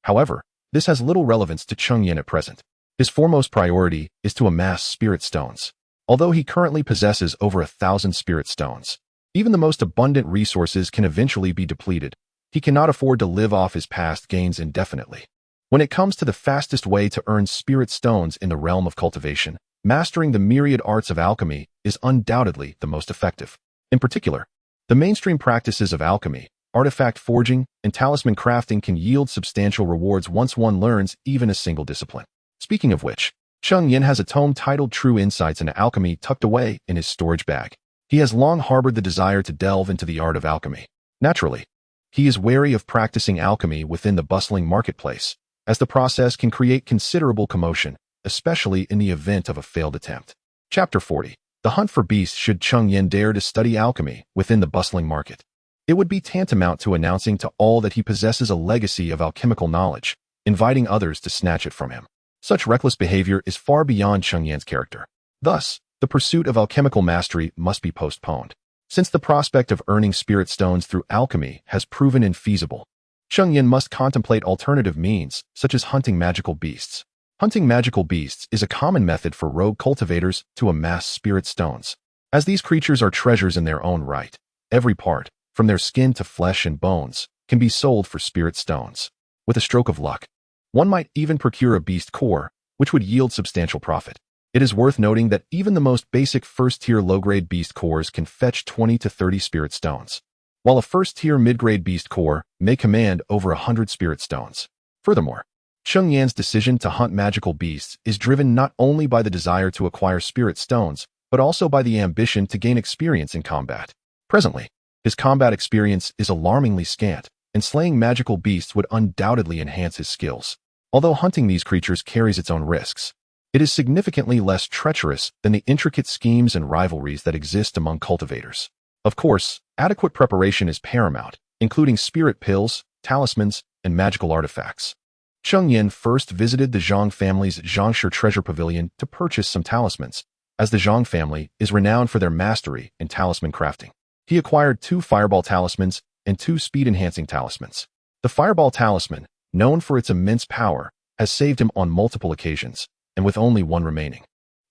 However, this has little relevance to Cheng Yan at present. His foremost priority is to amass spirit stones. Although he currently possesses over 1,000 spirit stones, even the most abundant resources can eventually be depleted. He cannot afford to live off his past gains indefinitely. When it comes to the fastest way to earn spirit stones in the realm of cultivation, mastering the myriad arts of alchemy is undoubtedly the most effective. In particular, the mainstream practices of alchemy, artifact forging, and talisman crafting can yield substantial rewards once one learns even a single discipline. Speaking of which, Cheng Yan has a tome titled True Insights into Alchemy tucked away in his storage bag. He has long harbored the desire to delve into the art of alchemy. Naturally, he is wary of practicing alchemy within the bustling marketplace, as the process can create considerable commotion, especially in the event of a failed attempt. Chapter 40. The Hunt for Beasts. Should Cheng Yan dare to study alchemy within the bustling market, it would be tantamount to announcing to all that he possesses a legacy of alchemical knowledge, inviting others to snatch it from him. Such reckless behavior is far beyond Cheng Yan's character. Thus, the pursuit of alchemical mastery must be postponed. Since the prospect of earning spirit stones through alchemy has proven infeasible, Cheng Yan must contemplate alternative means, such as hunting magical beasts. Hunting magical beasts is a common method for rogue cultivators to amass spirit stones. As these creatures are treasures in their own right, every part, from their skin to flesh and bones, can be sold for spirit stones. With a stroke of luck, one might even procure a beast core, which would yield substantial profit. It is worth noting that even the most basic first-tier low-grade beast cores can fetch 20 to 30 spirit stones, while a first-tier mid-grade beast core may command over 100 spirit stones. Furthermore, Cheng Yan's decision to hunt magical beasts is driven not only by the desire to acquire spirit stones, but also by the ambition to gain experience in combat. Presently, his combat experience is alarmingly scant, and slaying magical beasts would undoubtedly enhance his skills. Although hunting these creatures carries its own risks, it is significantly less treacherous than the intricate schemes and rivalries that exist among cultivators. Of course, adequate preparation is paramount, including spirit pills, talismans, and magical artifacts. Cheng Yan first visited the Zhang family's Zhangshe treasure pavilion to purchase some talismans, as the Zhang family is renowned for their mastery in talisman crafting. He acquired 2 fireball talismans and 2 speed-enhancing talismans. The fireball talisman, known for its immense power, has saved him on multiple occasions, and with only 1 remaining.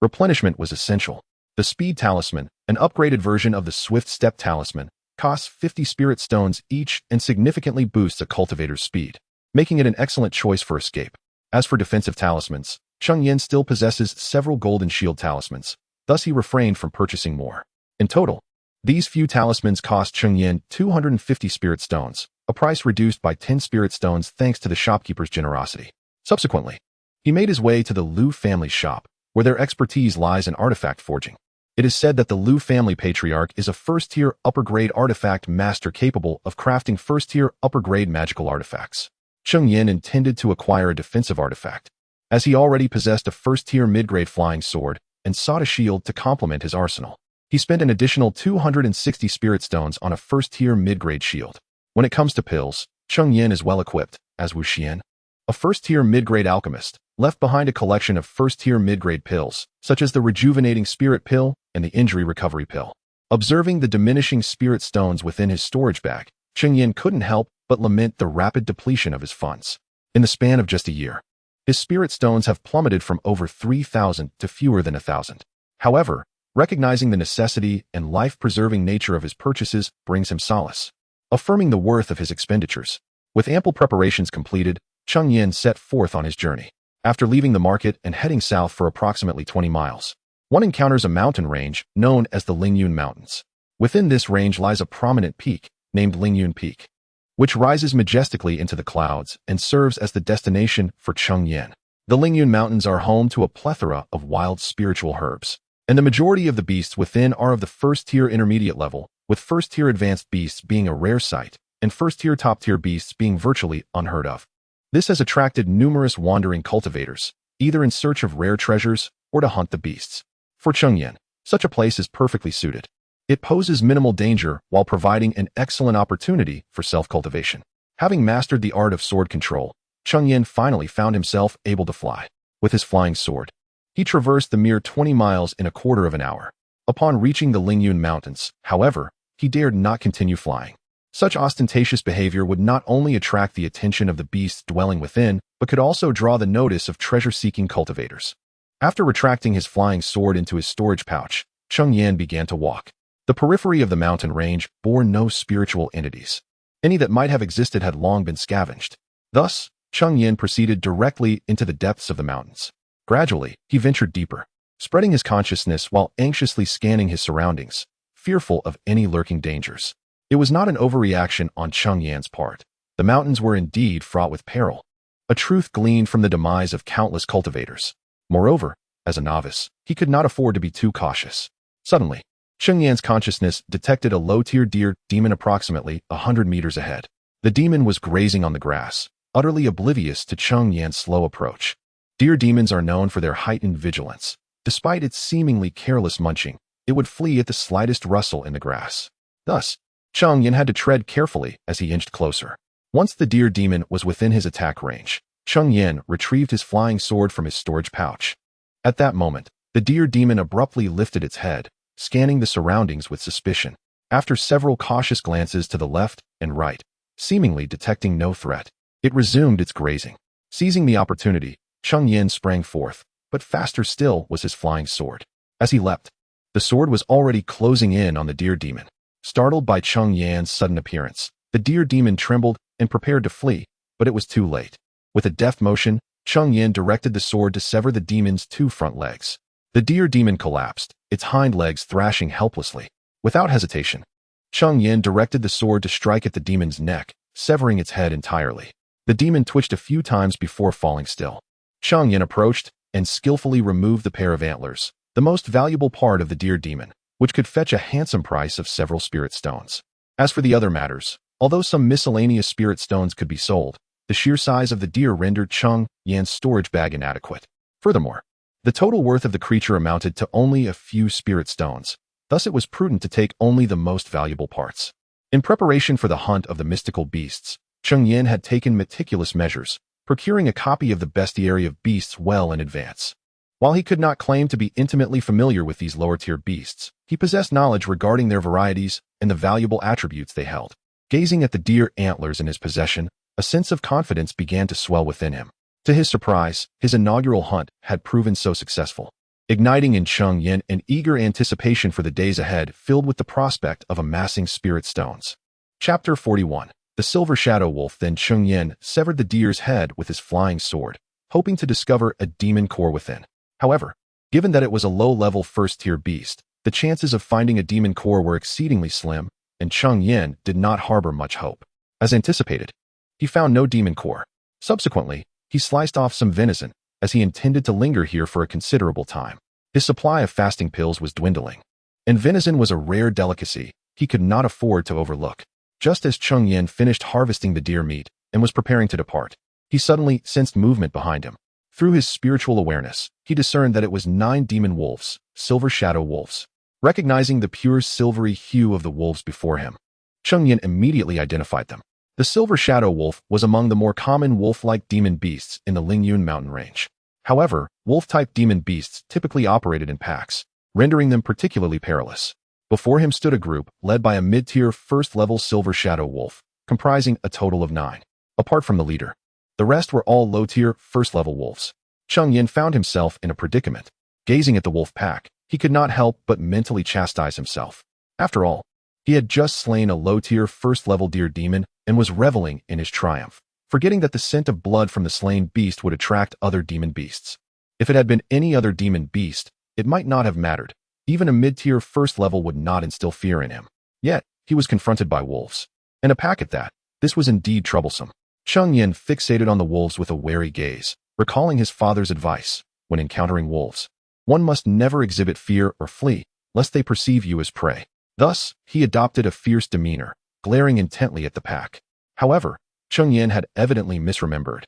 Replenishment was essential. The speed talisman, an upgraded version of the swift step talisman, costs 50 spirit stones each and significantly boosts a cultivator's speed, making it an excellent choice for escape. As for defensive talismans, Cheng Yan still possesses several golden shield talismans, thus he refrained from purchasing more. In total, these few talismans cost Cheng Yan 250 spirit stones, a price reduced by 10 spirit stones thanks to the shopkeeper's generosity. Subsequently, he made his way to the Liu family's shop, where their expertise lies in artifact forging. It is said that the Liu family patriarch is a first-tier upper-grade artifact master capable of crafting first-tier upper-grade magical artifacts. Cheng Yan intended to acquire a defensive artifact, as he already possessed a first-tier mid-grade flying sword and sought a shield to complement his arsenal. He spent an additional 260 spirit stones on a first-tier mid-grade shield. When it comes to pills, Cheng Yan is well equipped, as Wu Xian, a first-tier mid-grade alchemist, left behind a collection of first-tier mid-grade pills, such as the rejuvenating spirit pill and the injury recovery pill. Observing the diminishing spirit stones within his storage bag, Cheng Yan couldn't help but lament the rapid depletion of his funds. In the span of just a year, his spirit stones have plummeted from over 3,000 to fewer than 1,000. However, recognizing the necessity and life-preserving nature of his purchases brings him solace, affirming the worth of his expenditures. With ample preparations completed, Cheng Yan set forth on his journey. After leaving the market and heading south for approximately 20 miles, one encounters a mountain range known as the Lingyun Mountains. Within this range lies a prominent peak named Lingyun Peak, which rises majestically into the clouds and serves as the destination for Cheng Yan. The Lingyun Mountains are home to a plethora of wild spiritual herbs, and the majority of the beasts within are of the first-tier intermediate level, with first-tier advanced beasts being a rare sight, and first-tier top-tier beasts being virtually unheard of. This has attracted numerous wandering cultivators, either in search of rare treasures or to hunt the beasts. For Cheng Yan, such a place is perfectly suited. It poses minimal danger while providing an excellent opportunity for self-cultivation. Having mastered the art of sword control, Cheng Yan finally found himself able to fly. With his flying sword, he traversed the mere 20 miles in a quarter of an hour. Upon reaching the Lingyun Mountains, however, he dared not continue flying. Such ostentatious behavior would not only attract the attention of the beasts dwelling within, but could also draw the notice of treasure-seeking cultivators. After retracting his flying sword into his storage pouch, Cheng Yan began to walk. The periphery of the mountain range bore no spiritual entities. Any that might have existed had long been scavenged. Thus, Cheng Yan proceeded directly into the depths of the mountains. Gradually, he ventured deeper, spreading his consciousness while anxiously scanning his surroundings, fearful of any lurking dangers. It was not an overreaction on Cheng Yan's part. The mountains were indeed fraught with peril, a truth gleaned from the demise of countless cultivators. Moreover, as a novice, he could not afford to be too cautious. Suddenly, Cheng Yan's consciousness detected a low-tier deer demon approximately 100 meters ahead. The demon was grazing on the grass, utterly oblivious to Cheng Yan's slow approach. Deer demons are known for their heightened vigilance. Despite its seemingly careless munching, it would flee at the slightest rustle in the grass. Thus, Cheng Yan had to tread carefully as he inched closer. Once the deer demon was within his attack range, Cheng Yan retrieved his flying sword from his storage pouch. At that moment, the deer demon abruptly lifted its head, scanning the surroundings with suspicion. After several cautious glances to the left and right, seemingly detecting no threat, it resumed its grazing. Seizing the opportunity, Cheng Yan sprang forth, but faster still was his flying sword. As he leapt, the sword was already closing in on the deer demon. Startled by Cheng Yan's sudden appearance, the deer demon trembled and prepared to flee, but it was too late. With a deft motion, Cheng Yan directed the sword to sever the demon's two front legs. The deer demon collapsed, its hind legs thrashing helplessly. Without hesitation, Cheng Yan directed the sword to strike at the demon's neck, severing its head entirely. The demon twitched a few times before falling still. Cheng Yan approached and skillfully removed the pair of antlers, the most valuable part of the deer demon, which could fetch a handsome price of several spirit stones. As for the other matters, although some miscellaneous spirit stones could be sold, the sheer size of the deer rendered Cheng Yan's storage bag inadequate. Furthermore, the total worth of the creature amounted to only a few spirit stones, thus it was prudent to take only the most valuable parts. In preparation for the hunt of the mystical beasts, Cheng Yan had taken meticulous measures, procuring a copy of the bestiary of beasts well in advance. While he could not claim to be intimately familiar with these lower-tier beasts, he possessed knowledge regarding their varieties and the valuable attributes they held. Gazing at the deer antlers in his possession, a sense of confidence began to swell within him. To his surprise, his inaugural hunt had proven so successful, igniting in Cheng Yan an eager anticipation for the days ahead filled with the prospect of amassing spirit stones. Chapter 41. The Silver Shadow Wolf. Then Cheng Yan severed the deer's head with his flying sword, hoping to discover a demon core within. However, given that it was a low-level first-tier beast, the chances of finding a demon core were exceedingly slim, and Cheng Yan did not harbor much hope. As anticipated, he found no demon core. Subsequently, he sliced off some venison, as he intended to linger here for a considerable time. His supply of fasting pills was dwindling, and venison was a rare delicacy he could not afford to overlook. Just as Cheng Yan finished harvesting the deer meat and was preparing to depart, he suddenly sensed movement behind him. Through his spiritual awareness, he discerned that it was 9 demon wolves, silver shadow wolves. Recognizing the pure silvery hue of the wolves before him, Cheng Yan immediately identified them. The silver shadow wolf was among the more common wolf-like demon beasts in the Lingyun mountain range. However, wolf-type demon beasts typically operated in packs, rendering them particularly perilous. Before him stood a group led by a mid-tier first-level silver shadow wolf, comprising a total of 9. Apart from the leader, the rest were all low-tier first-level wolves. Cheng Yan found himself in a predicament. Gazing at the wolf pack, he could not help but mentally chastise himself. After all, he had just slain a low-tier first-level deer demon and was reveling in his triumph, forgetting that the scent of blood from the slain beast would attract other demon beasts. If it had been any other demon beast, it might not have mattered. Even a mid-tier first level would not instill fear in him. Yet, he was confronted by wolves. And a pack at that. This was indeed troublesome. Cheng Yan fixated on the wolves with a wary gaze, recalling his father's advice. When encountering wolves, one must never exhibit fear or flee, lest they perceive you as prey. Thus, he adopted a fierce demeanor, glaring intently at the pack. However, Cheng Yan had evidently misremembered.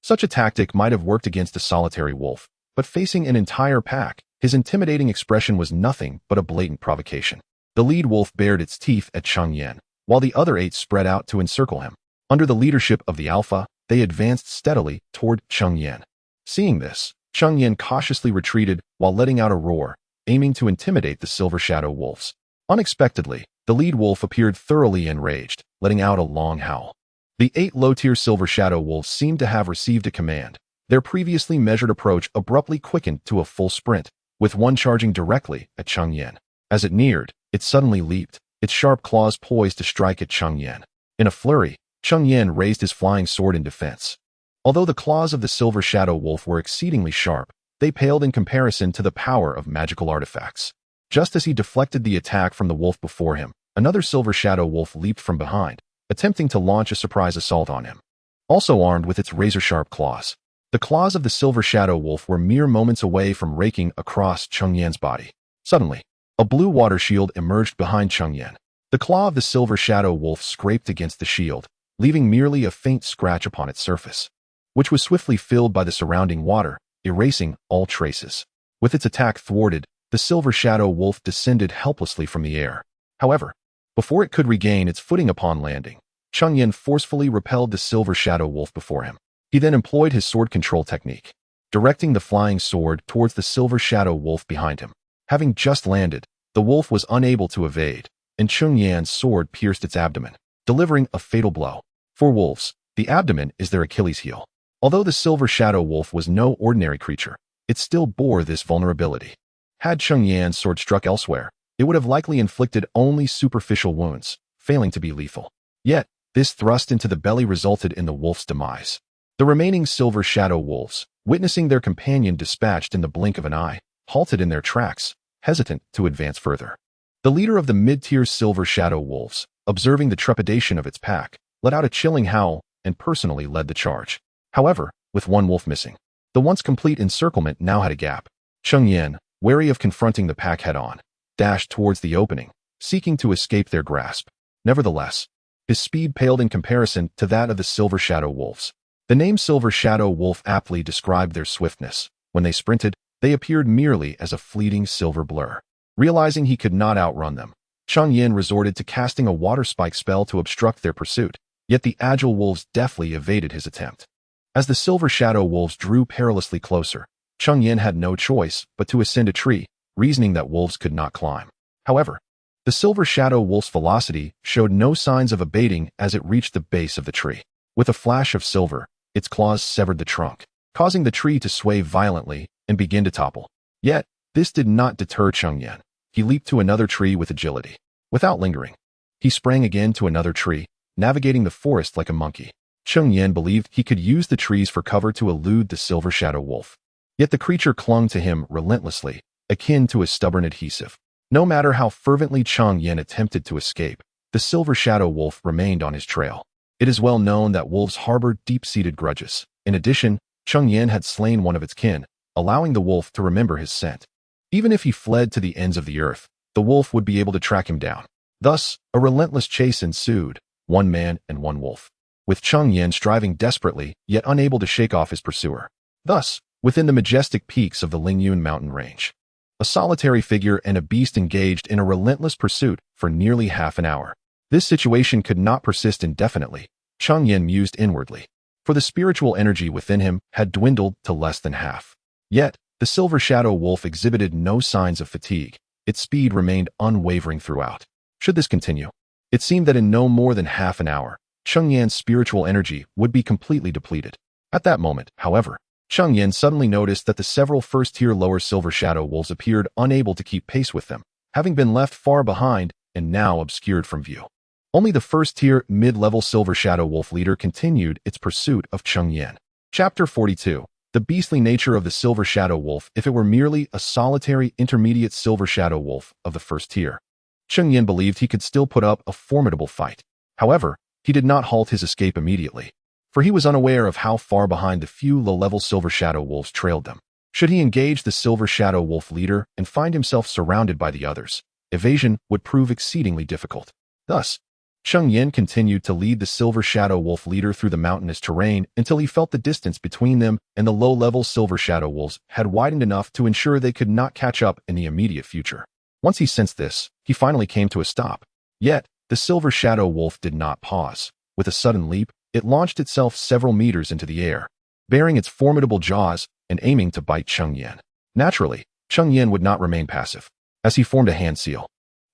Such a tactic might have worked against a solitary wolf, but facing an entire pack, his intimidating expression was nothing but a blatant provocation. The lead wolf bared its teeth at Cheng Yan, while the other 8 spread out to encircle him. Under the leadership of the alpha, they advanced steadily toward Cheng Yan. Seeing this, Cheng Yan cautiously retreated while letting out a roar, aiming to intimidate the silver shadow wolves. Unexpectedly, the lead wolf appeared thoroughly enraged, letting out a long howl. The 8 low-tier silver shadow wolves seemed to have received a command. Their previously measured approach abruptly quickened to a full sprint, with one charging directly at Cheng Yan. As it neared, it suddenly leaped, its sharp claws poised to strike at Cheng Yan. In a flurry, Cheng Yan raised his flying sword in defense. Although the claws of the silver shadow wolf were exceedingly sharp, they paled in comparison to the power of magical artifacts. Just as he deflected the attack from the wolf before him, another silver shadow wolf leaped from behind, attempting to launch a surprise assault on him. Also armed with its razor-sharp claws, the claws of the silver shadow wolf were mere moments away from raking across Cheng Yan's body. Suddenly, a blue water shield emerged behind Cheng Yan. The claw of the silver shadow wolf scraped against the shield, leaving merely a faint scratch upon its surface, which was swiftly filled by the surrounding water, erasing all traces. With its attack thwarted, the silver shadow wolf descended helplessly from the air. However, before it could regain its footing upon landing, Cheng Yan forcefully repelled the silver shadow wolf before him. He then employed his sword control technique, directing the flying sword towards the silver shadow wolf behind him. Having just landed, the wolf was unable to evade, and Cheng Yan's sword pierced its abdomen, delivering a fatal blow. For wolves, the abdomen is their Achilles heel. Although the silver shadow wolf was no ordinary creature, it still bore this vulnerability. Had Cheng Yan's sword struck elsewhere, it would have likely inflicted only superficial wounds, failing to be lethal. Yet, this thrust into the belly resulted in the wolf's demise. The remaining silver shadow wolves, witnessing their companion dispatched in the blink of an eye, halted in their tracks, hesitant to advance further. The leader of the mid-tier silver shadow wolves, observing the trepidation of its pack, let out a chilling howl and personally led the charge. However, with one wolf missing, the once complete encirclement now had a gap. Cheng Yan, wary of confronting the pack head-on, dashed towards the opening, seeking to escape their grasp. Nevertheless, his speed paled in comparison to that of the silver shadow wolves. The name Silver Shadow Wolf aptly described their swiftness. When they sprinted, they appeared merely as a fleeting silver blur. Realizing he could not outrun them, Cheng Yan resorted to casting a water spike spell to obstruct their pursuit, yet the agile wolves deftly evaded his attempt. As the silver shadow wolves drew perilously closer, Cheng Yan had no choice but to ascend a tree, reasoning that wolves could not climb. However, the silver shadow wolf's velocity showed no signs of abating as it reached the base of the tree. With a flash of silver, its claws severed the trunk, causing the tree to sway violently and begin to topple. Yet, this did not deter Cheng Yan. He leaped to another tree with agility. Without lingering, he sprang again to another tree, navigating the forest like a monkey. Cheng Yan believed he could use the trees for cover to elude the silver shadow wolf. Yet the creature clung to him relentlessly, akin to a stubborn adhesive. No matter how fervently Cheng Yan attempted to escape, the silver shadow wolf remained on his trail. It is well known that wolves harbor deep-seated grudges. In addition, Cheng Yan had slain one of its kin, allowing the wolf to remember his scent. Even if he fled to the ends of the earth, the wolf would be able to track him down. Thus, a relentless chase ensued, one man and one wolf, with Cheng Yan striving desperately, yet unable to shake off his pursuer. Thus, within the majestic peaks of the Lingyun mountain range, a solitary figure and a beast engaged in a relentless pursuit for nearly half an hour. This situation could not persist indefinitely. Cheng Yan mused inwardly, for the spiritual energy within him had dwindled to less than half. Yet, the silver shadow wolf exhibited no signs of fatigue. Its speed remained unwavering throughout. Should this continue, it seemed that in no more than half an hour, Cheng Yan's spiritual energy would be completely depleted. At that moment, however, Cheng Yan suddenly noticed that the several first-tier lower silver shadow wolves appeared unable to keep pace with them, having been left far behind and now obscured from view. Only the first-tier mid-level silver shadow wolf leader continued its pursuit of Cheng Yan. Chapter 42. The beastly nature of the silver shadow wolf. If it were merely a solitary intermediate silver shadow wolf of the first tier, Cheng Yan believed he could still put up a formidable fight. However, he did not halt his escape immediately, for he was unaware of how far behind the few low-level silver shadow wolves trailed them. Should he engage the silver shadow wolf leader and find himself surrounded by the others, evasion would prove exceedingly difficult. Thus, Cheng Yan continued to lead the silver shadow wolf leader through the mountainous terrain until he felt the distance between them and the low-level silver shadow wolves had widened enough to ensure they could not catch up in the immediate future. Once he sensed this, he finally came to a stop. Yet, the silver shadow wolf did not pause. With a sudden leap, it launched itself several meters into the air, baring its formidable jaws and aiming to bite Cheng Yan. Naturally, Cheng Yan would not remain passive. As he formed a hand seal,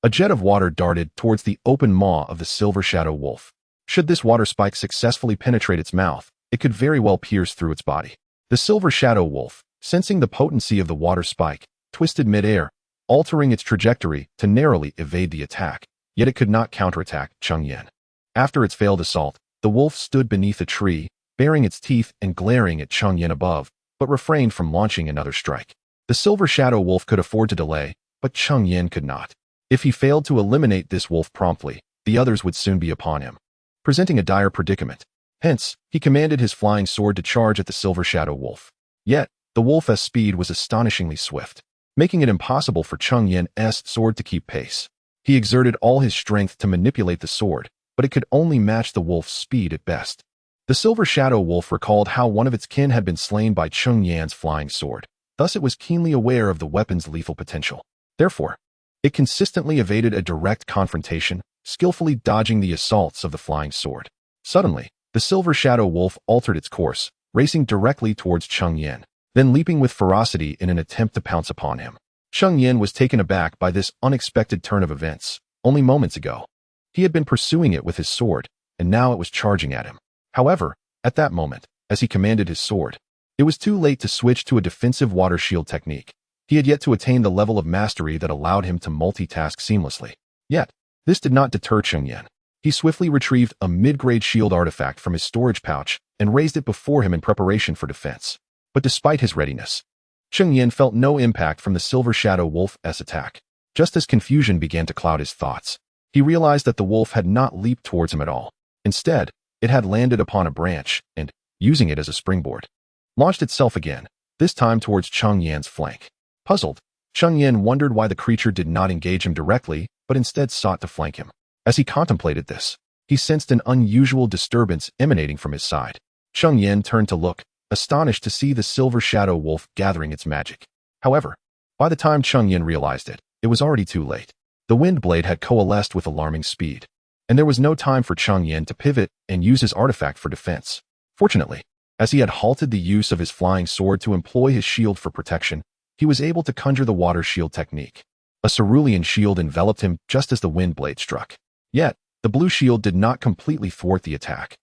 a jet of water darted towards the open maw of the silver shadow wolf. Should this water spike successfully penetrate its mouth, it could very well pierce through its body. The silver shadow wolf, sensing the potency of the water spike, twisted mid-air, altering its trajectory to narrowly evade the attack, yet it could not counterattack Cheng Yan. After its failed assault, the wolf stood beneath a tree, baring its teeth and glaring at Cheng Yan above, but refrained from launching another strike. The silver shadow wolf could afford to delay, but Cheng Yan could not. If he failed to eliminate this wolf promptly, the others would soon be upon him, presenting a dire predicament. Hence, he commanded his flying sword to charge at the silver shadow wolf. Yet, the wolf's speed was astonishingly swift, making it impossible for Cheng Yan's sword to keep pace. He exerted all his strength to manipulate the sword, but it could only match the wolf's speed at best. The silver shadow wolf recalled how one of its kin had been slain by Cheng Yan's flying sword. Thus, it was keenly aware of the weapon's lethal potential. Therefore, it consistently evaded a direct confrontation, skillfully dodging the assaults of the flying sword. Suddenly, the silver shadow wolf altered its course, racing directly towards Cheng Yan, then leaping with ferocity in an attempt to pounce upon him. Cheng Yan was taken aback by this unexpected turn of events. Only moments ago, he had been pursuing it with his sword, and now it was charging at him. However, at that moment, as he commanded his sword, it was too late to switch to a defensive water shield technique. He had yet to attain the level of mastery that allowed him to multitask seamlessly. Yet, this did not deter Cheng Yan. He swiftly retrieved a mid-grade shield artifact from his storage pouch and raised it before him in preparation for defense. But despite his readiness, Cheng Yan felt no impact from the silver shadow wolf's attack. Just as confusion began to cloud his thoughts, he realized that the wolf had not leaped towards him at all. Instead, it had landed upon a branch and, using it as a springboard, launched itself again, this time towards Cheng Yan's flank. Puzzled, Cheng Yan wondered why the creature did not engage him directly, but instead sought to flank him. As he contemplated this, he sensed an unusual disturbance emanating from his side. Cheng Yan turned to look, astonished to see the silver shadow wolf gathering its magic. However, by the time Cheng Yan realized it, it was already too late. The wind blade had coalesced with alarming speed, and there was no time for Cheng Yan to pivot and use his artifact for defense. Fortunately, as he had halted the use of his flying sword to employ his shield for protection, he was able to conjure the water shield technique. A cerulean shield enveloped him just as the wind blade struck. Yet, the blue shield did not completely thwart the attack.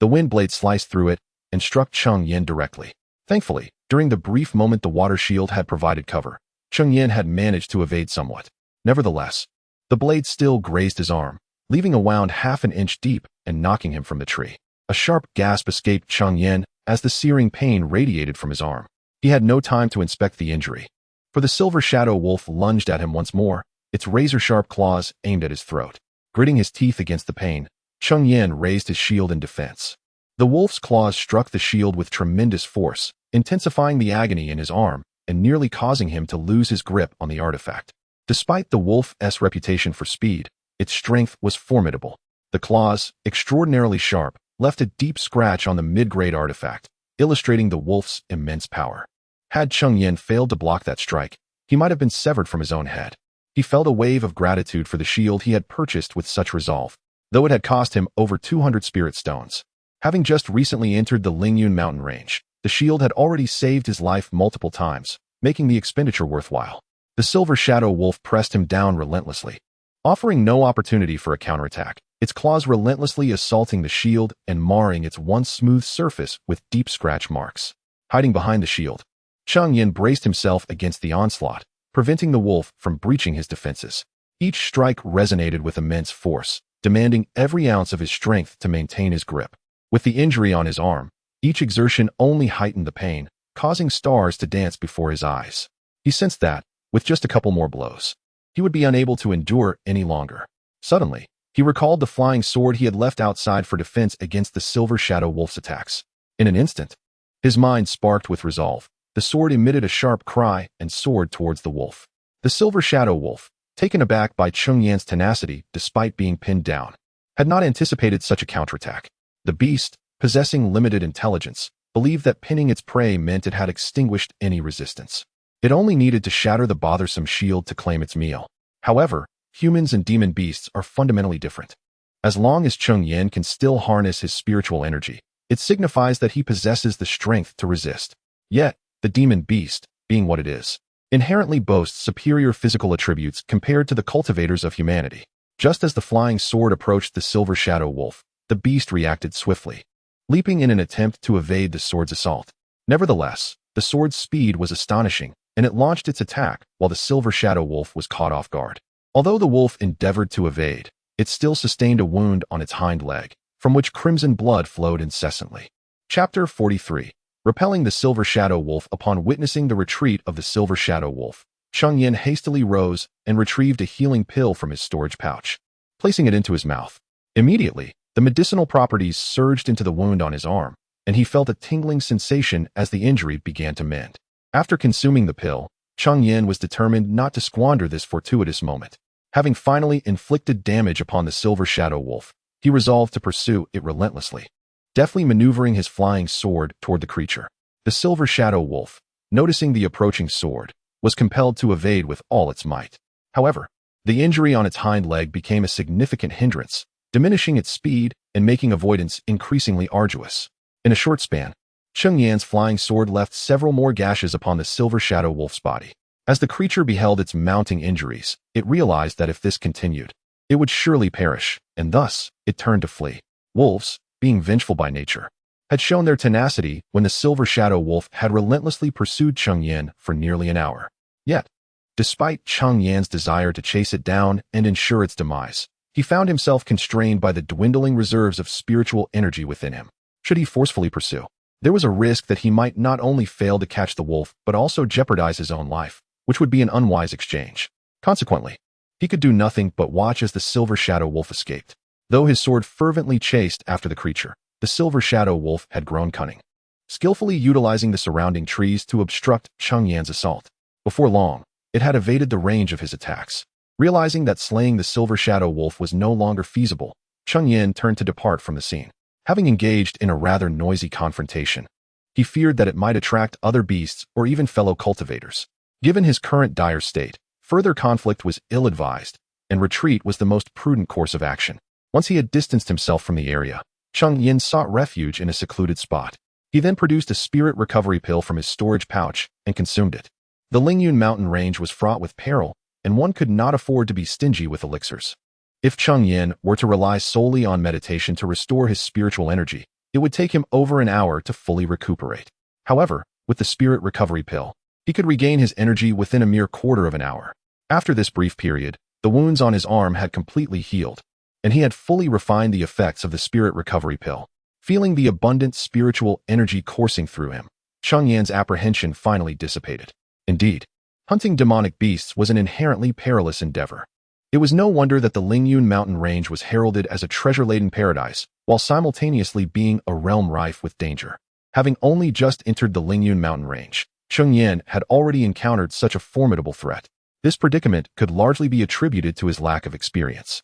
The wind blade sliced through it and struck Cheng Yan directly. Thankfully, during the brief moment the water shield had provided cover, Cheng Yan had managed to evade somewhat. Nevertheless, the blade still grazed his arm, leaving a wound half an inch deep and knocking him from the tree. A sharp gasp escaped Cheng Yan as the searing pain radiated from his arm. He had no time to inspect the injury, for the silver shadow wolf lunged at him once more, its razor-sharp claws aimed at his throat. Gritting his teeth against the pain, Cheng Yan raised his shield in defense. The wolf's claws struck the shield with tremendous force, intensifying the agony in his arm and nearly causing him to lose his grip on the artifact. Despite the wolf's reputation for speed, its strength was formidable. The claws, extraordinarily sharp, left a deep scratch on the mid-grade artifact, illustrating the wolf's immense power. Had Cheng Yan failed to block that strike, he might have been severed from his own head. He felt a wave of gratitude for the shield he had purchased with such resolve. though it had cost him over 200 spirit stones. Having just recently entered the Lingyun mountain range, the shield had already saved his life multiple times, making the expenditure worthwhile. The Silver Shadow Wolf pressed him down relentlessly, offering no opportunity for a counterattack, its claws relentlessly assaulting the shield and marring its once smooth surface with deep scratch marks. Hiding behind the shield, Cheng Yan braced himself against the onslaught, preventing the wolf from breaching his defenses. Each strike resonated with immense force, demanding every ounce of his strength to maintain his grip. With the injury on his arm, each exertion only heightened the pain, causing stars to dance before his eyes. He sensed that, with just a couple more blows, he would be unable to endure any longer. Suddenly, he recalled the flying sword he had left outside for defense against the Silver Shadow Wolf's attacks. In an instant, his mind sparked with resolve. The sword emitted a sharp cry and soared towards the wolf. The Silver Shadow Wolf, taken aback by Cheng Yan's tenacity despite being pinned down, had not anticipated such a counterattack. The beast, possessing limited intelligence, believed that pinning its prey meant it had extinguished any resistance. It only needed to shatter the bothersome shield to claim its meal. However, humans and demon beasts are fundamentally different. As long as Cheng Yan can still harness his spiritual energy, it signifies that he possesses the strength to resist. Yet, the demon beast, being what it is, inherently boasts superior physical attributes compared to the cultivators of humanity. Just as the flying sword approached the Silver Shadow Wolf, the beast reacted swiftly, leaping in an attempt to evade the sword's assault. Nevertheless, the sword's speed was astonishing, and it launched its attack while the Silver Shadow Wolf was caught off guard. Although the wolf endeavored to evade, it still sustained a wound on its hind leg, from which crimson blood flowed incessantly. Chapter 43. Repelling the Silver Shadow Wolf. Upon witnessing the retreat of the Silver Shadow Wolf, Cheng Yan hastily rose and retrieved a healing pill from his storage pouch, placing it into his mouth. Immediately, the medicinal properties surged into the wound on his arm, and he felt a tingling sensation as the injury began to mend. After consuming the pill, Cheng Yan was determined not to squander this fortuitous moment. Having finally inflicted damage upon the Silver Shadow Wolf, he resolved to pursue it relentlessly, deftly maneuvering his flying sword toward the creature. The Silver Shadow Wolf, noticing the approaching sword, was compelled to evade with all its might. However, the injury on its hind leg became a significant hindrance, diminishing its speed and making avoidance increasingly arduous. In a short span, Cheng Yan's flying sword left several more gashes upon the Silver Shadow Wolf's body. As the creature beheld its mounting injuries, it realized that if this continued, it would surely perish, and thus, it turned to flee. Wolves, being vengeful by nature, had shown their tenacity when the Silver Shadow Wolf had relentlessly pursued Cheng Yan for nearly an hour. Yet, despite Cheng Yan's desire to chase it down and ensure its demise, he found himself constrained by the dwindling reserves of spiritual energy within him. Should he forcefully pursue, there was a risk that he might not only fail to catch the wolf but also jeopardize his own life, which would be an unwise exchange. Consequently, he could do nothing but watch as the Silver Shadow Wolf escaped. Though his sword fervently chased after the creature, the Silver Shadow Wolf had grown cunning, skillfully utilizing the surrounding trees to obstruct Cheng Yan's assault. Before long, it had evaded the range of his attacks. Realizing that slaying the Silver Shadow Wolf was no longer feasible, Cheng Yan turned to depart from the scene. Having engaged in a rather noisy confrontation, he feared that it might attract other beasts or even fellow cultivators. Given his current dire state, further conflict was ill-advised, and retreat was the most prudent course of action. Once he had distanced himself from the area, Cheng Yan sought refuge in a secluded spot. He then produced a spirit recovery pill from his storage pouch and consumed it. The Lingyun mountain range was fraught with peril, and one could not afford to be stingy with elixirs. If Cheng Yan were to rely solely on meditation to restore his spiritual energy, it would take him over an hour to fully recuperate. However, with the spirit recovery pill, he could regain his energy within a mere quarter of an hour. After this brief period, the wounds on his arm had completely healed, and he had fully refined the effects of the spirit recovery pill. Feeling the abundant spiritual energy coursing through him, Cheng Yan's apprehension finally dissipated. Indeed, hunting demonic beasts was an inherently perilous endeavor. It was no wonder that the Lingyun mountain range was heralded as a treasure-laden paradise, while simultaneously being a realm rife with danger. Having only just entered the Lingyun mountain range, Cheng Yan had already encountered such a formidable threat. This predicament could largely be attributed to his lack of experience.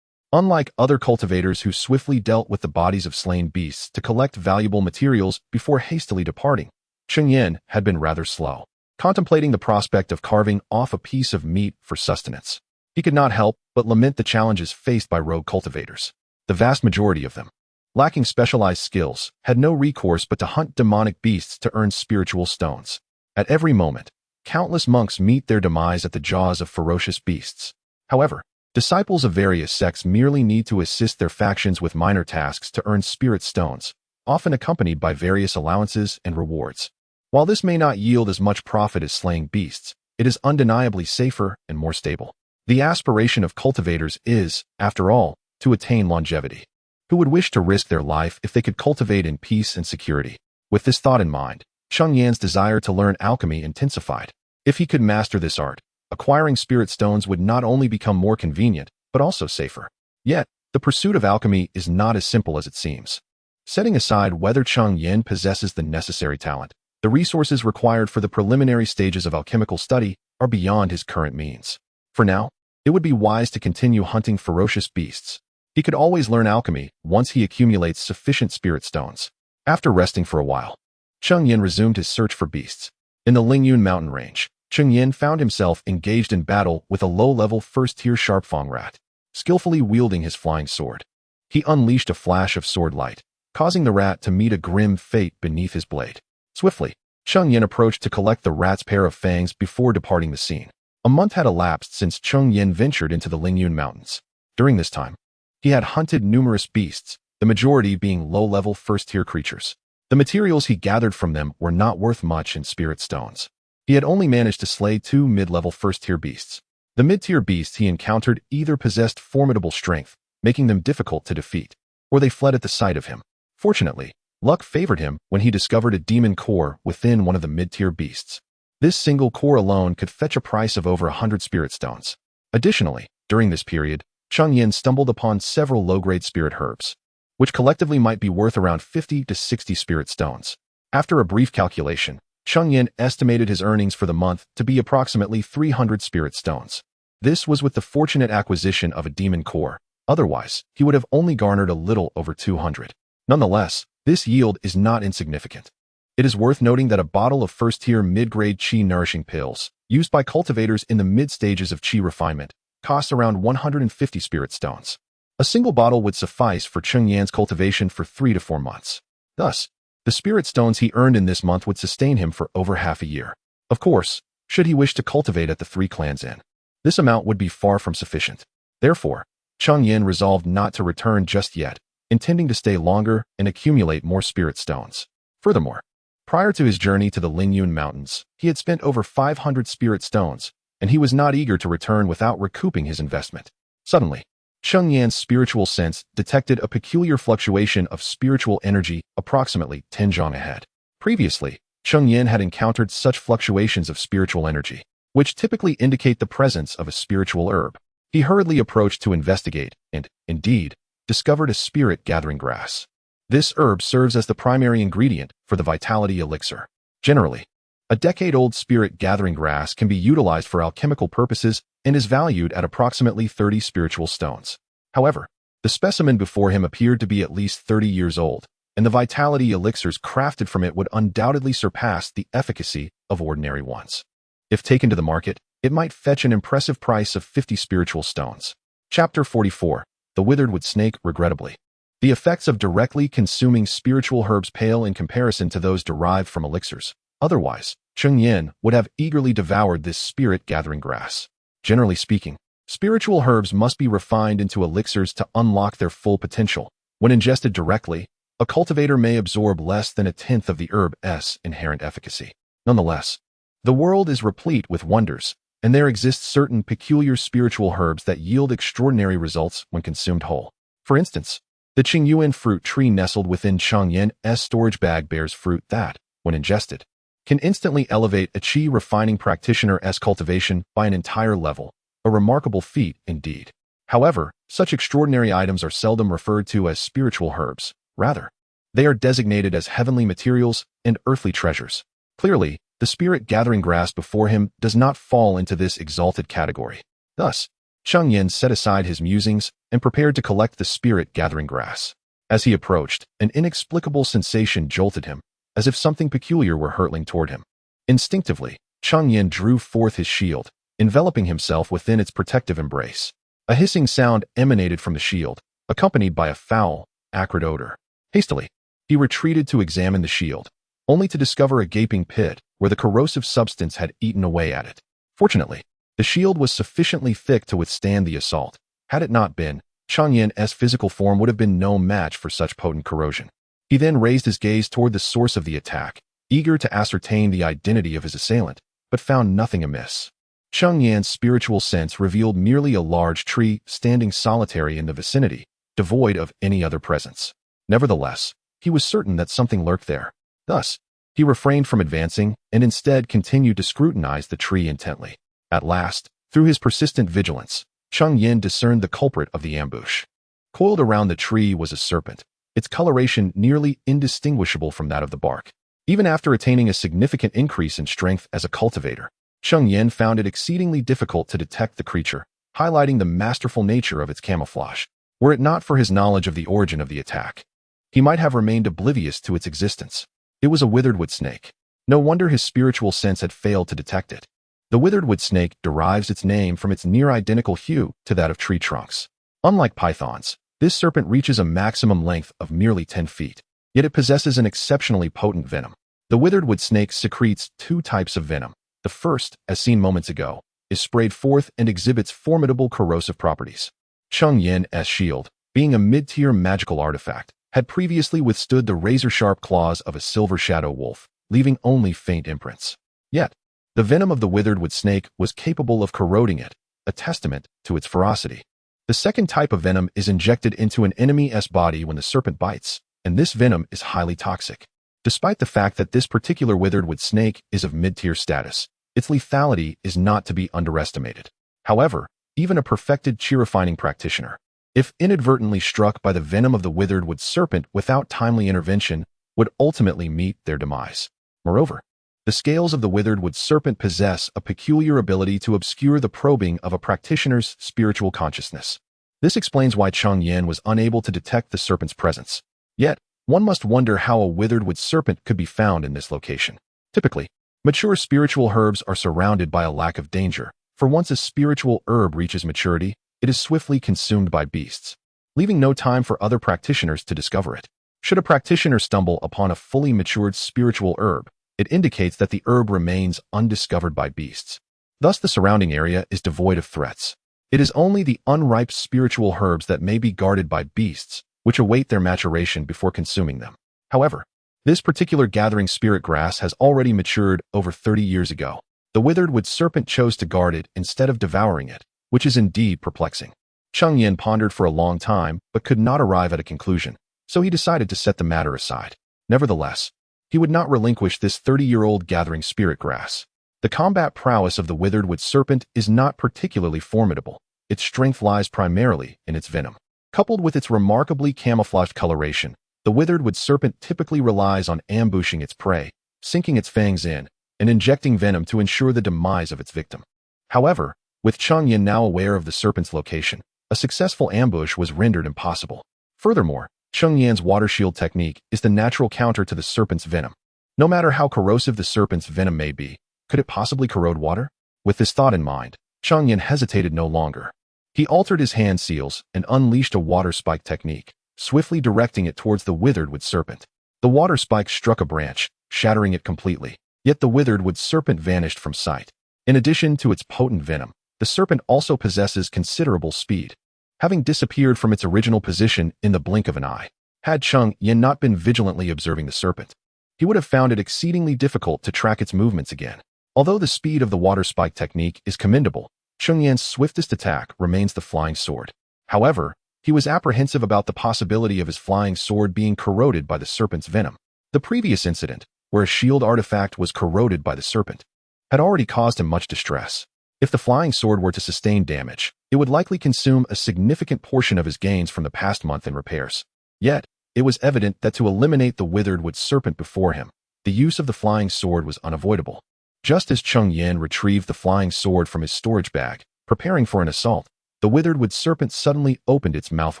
Unlike other cultivators who swiftly dealt with the bodies of slain beasts to collect valuable materials before hastily departing, Cheng Yan had been rather slow, contemplating the prospect of carving off a piece of meat for sustenance. He could not help but lament the challenges faced by rogue cultivators. the vast majority of them, lacking specialized skills, had no recourse but to hunt demonic beasts to earn spiritual stones. At every moment, countless monks meet their demise at the jaws of ferocious beasts. However, disciples of various sects merely need to assist their factions with minor tasks to earn spirit stones, often accompanied by various allowances and rewards. While this may not yield as much profit as slaying beasts, it is undeniably safer and more stable. The aspiration of cultivators is, after all, to attain longevity. Who would wish to risk their life if they could cultivate in peace and security? With this thought in mind, Cheng Yan's desire to learn alchemy intensified. If he could master this art, acquiring spirit stones would not only become more convenient, but also safer. Yet, the pursuit of alchemy is not as simple as it seems. Setting aside whether Cheng Yan possesses the necessary talent, the resources required for the preliminary stages of alchemical study are beyond his current means. For now, it would be wise to continue hunting ferocious beasts. He could always learn alchemy once he accumulates sufficient spirit stones. After resting for a while, Cheng Yan resumed his search for beasts. In the Lingyun mountain range, Cheng Yan found himself engaged in battle with a low-level first-tier sharpfang rat, skillfully wielding his flying sword. He unleashed a flash of sword light, causing the rat to meet a grim fate beneath his blade. Swiftly, Cheng Yan approached to collect the rat's pair of fangs before departing the scene. A month had elapsed since Cheng Yan ventured into the Lingyun Mountains. During this time, he had hunted numerous beasts, the majority being low-level first-tier creatures. The materials he gathered from them were not worth much in spirit stones. He had only managed to slay 2 mid-level first-tier beasts. The mid-tier beasts he encountered either possessed formidable strength, making them difficult to defeat, or they fled at the sight of him. Fortunately, luck favored him when he discovered a demon core within one of the mid-tier beasts. This single core alone could fetch a price of over 100 spirit stones. Additionally, during this period, Cheng Yan stumbled upon several low-grade spirit herbs, which collectively might be worth around 50 to 60 spirit stones. After a brief calculation, Cheng Yan estimated his earnings for the month to be approximately 300 spirit stones. This was with the fortunate acquisition of a demon core. Otherwise, he would have only garnered a little over 200. Nonetheless, this yield is not insignificant. It is worth noting that a bottle of first-tier mid-grade qi nourishing pills, used by cultivators in the mid-stages of qi refinement, costs around 150 spirit stones. A single bottle would suffice for Cheng Yan's cultivation for 3 to 4 months. Thus, the spirit stones he earned in this month would sustain him for over half a year. Of course, should he wish to cultivate at the 3 Clans Inn, this amount would be far from sufficient. Therefore, Cheng Yan resolved not to return just yet, intending to stay longer and accumulate more spirit stones. Furthermore, prior to his journey to the Lingyun Mountains, he had spent over 500 spirit stones, and he was not eager to return without recouping his investment. Suddenly, Cheng Yan's spiritual sense detected a peculiar fluctuation of spiritual energy approximately 10 zhang ahead. Previously, Cheng Yan had encountered such fluctuations of spiritual energy, which typically indicate the presence of a spiritual herb. He hurriedly approached to investigate and, indeed, discovered a spirit-gathering grass. This herb serves as the primary ingredient for the vitality elixir. Generally, a decade-old spirit-gathering grass can be utilized for alchemical purposes and is valued at approximately 30 spiritual stones. However, the specimen before him appeared to be at least 30 years old, and the vitality elixirs crafted from it would undoubtedly surpass the efficacy of ordinary ones. If taken to the market, it might fetch an impressive price of 50 spiritual stones. Chapter 44. The Withered Wood Snake. Regrettably, the effects of directly consuming spiritual herbs pale in comparison to those derived from elixirs. Otherwise, Cheng Yan would have eagerly devoured this spirit-gathering grass. Generally speaking, spiritual herbs must be refined into elixirs to unlock their full potential. When ingested directly, a cultivator may absorb less than 1/10 of the herb's inherent efficacy. Nonetheless, the world is replete with wonders, and there exist certain peculiar spiritual herbs that yield extraordinary results when consumed whole. For instance, the Qingyuan fruit tree nestled within Cheng Yan's storage bag bears fruit that, when ingested, can instantly elevate a qi refining practitioner's cultivation by an entire level, a remarkable feat indeed. However, such extraordinary items are seldom referred to as spiritual herbs. Rather, they are designated as heavenly materials and earthly treasures. Clearly, the spirit-gathering grass before him does not fall into this exalted category. Thus, Cheng Yan set aside his musings and prepared to collect the spirit-gathering grass. As he approached, an inexplicable sensation jolted him, as if something peculiar were hurtling toward him. Instinctively, Cheng Yan drew forth his shield, enveloping himself within its protective embrace. A hissing sound emanated from the shield, accompanied by a foul, acrid odor. Hastily, he retreated to examine the shield, only to discover a gaping pit where the corrosive substance had eaten away at it. Fortunately, the shield was sufficiently thick to withstand the assault. Had it not been, Cheng Yan's physical form would have been no match for such potent corrosion. He then raised his gaze toward the source of the attack, eager to ascertain the identity of his assailant, but found nothing amiss. Cheng Yan's spiritual sense revealed merely a large tree standing solitary in the vicinity, devoid of any other presence. Nevertheless, he was certain that something lurked there. Thus, he refrained from advancing and instead continued to scrutinize the tree intently. At last, through his persistent vigilance, Cheng Yan discerned the culprit of the ambush. Coiled around the tree was a serpent, its coloration nearly indistinguishable from that of the bark. Even after attaining a significant increase in strength as a cultivator, Cheng Yan found it exceedingly difficult to detect the creature, highlighting the masterful nature of its camouflage. Were it not for his knowledge of the origin of the attack, he might have remained oblivious to its existence. It was a withered wood snake. No wonder his spiritual sense had failed to detect it. The withered wood snake derives its name from its near-identical hue to that of tree trunks. Unlike pythons, this serpent reaches a maximum length of merely 10 feet, yet it possesses an exceptionally potent venom. The withered wood snake secretes two types of venom. The first, as seen moments ago, is sprayed forth and exhibits formidable corrosive properties. Cheng Yan's shield, being a mid-tier magical artifact, had previously withstood the razor-sharp claws of a silver shadow wolf, leaving only faint imprints. Yet, the venom of the withered wood snake was capable of corroding it, a testament to its ferocity. The second type of venom is injected into an enemy's body when the serpent bites, and this venom is highly toxic. Despite the fact that this particular withered wood snake is of mid-tier status, its lethality is not to be underestimated. However, even a perfected chi-refining practitioner, if inadvertently struck by the venom of the withered wood serpent without timely intervention, would ultimately meet their demise. Moreover, the scales of the withered wood serpent possess a peculiar ability to obscure the probing of a practitioner's spiritual consciousness. This explains why Cheng Yan was unable to detect the serpent's presence. Yet, one must wonder how a withered wood serpent could be found in this location. Typically, mature spiritual herbs are surrounded by a lack of danger, for once a spiritual herb reaches maturity, it is swiftly consumed by beasts, leaving no time for other practitioners to discover it. Should a practitioner stumble upon a fully matured spiritual herb, it indicates that the herb remains undiscovered by beasts. Thus, the surrounding area is devoid of threats. It is only the unripe spiritual herbs that may be guarded by beasts, which await their maturation before consuming them. However, this particular gathering spirit grass has already matured over 30 years ago. The withered wood serpent chose to guard it instead of devouring it, which is indeed perplexing. Cheng Yan pondered for a long time, but could not arrive at a conclusion, so he decided to set the matter aside. Nevertheless, he would not relinquish this 30-year-old gathering spirit grass. The combat prowess of the withered wood serpent is not particularly formidable. Its strength lies primarily in its venom. Coupled with its remarkably camouflaged coloration, the withered wood serpent typically relies on ambushing its prey, sinking its fangs in, and injecting venom to ensure the demise of its victim. However, with Cheng Yan now aware of the serpent's location, a successful ambush was rendered impossible. Furthermore, Cheng Yan's water shield technique is the natural counter to the serpent's venom. No matter how corrosive the serpent's venom may be, could it possibly corrode water? With this thought in mind, Cheng Yan hesitated no longer. He altered his hand seals and unleashed a water spike technique, swiftly directing it towards the withered wood serpent. The water spike struck a branch, shattering it completely, yet the withered wood serpent vanished from sight. In addition to its potent venom, the serpent also possesses considerable speed, having disappeared from its original position in the blink of an eye. Had Cheng Yan not been vigilantly observing the serpent, he would have found it exceedingly difficult to track its movements again. Although the speed of the water spike technique is commendable, Cheng Yan's swiftest attack remains the flying sword. However, he was apprehensive about the possibility of his flying sword being corroded by the serpent's venom. The previous incident, where a shield artifact was corroded by the serpent, had already caused him much distress. If the flying sword were to sustain damage, it would likely consume a significant portion of his gains from the past month in repairs. Yet, it was evident that to eliminate the withered wood serpent before him, the use of the flying sword was unavoidable. Just as Cheng Yan retrieved the flying sword from his storage bag, preparing for an assault, the withered wood serpent suddenly opened its mouth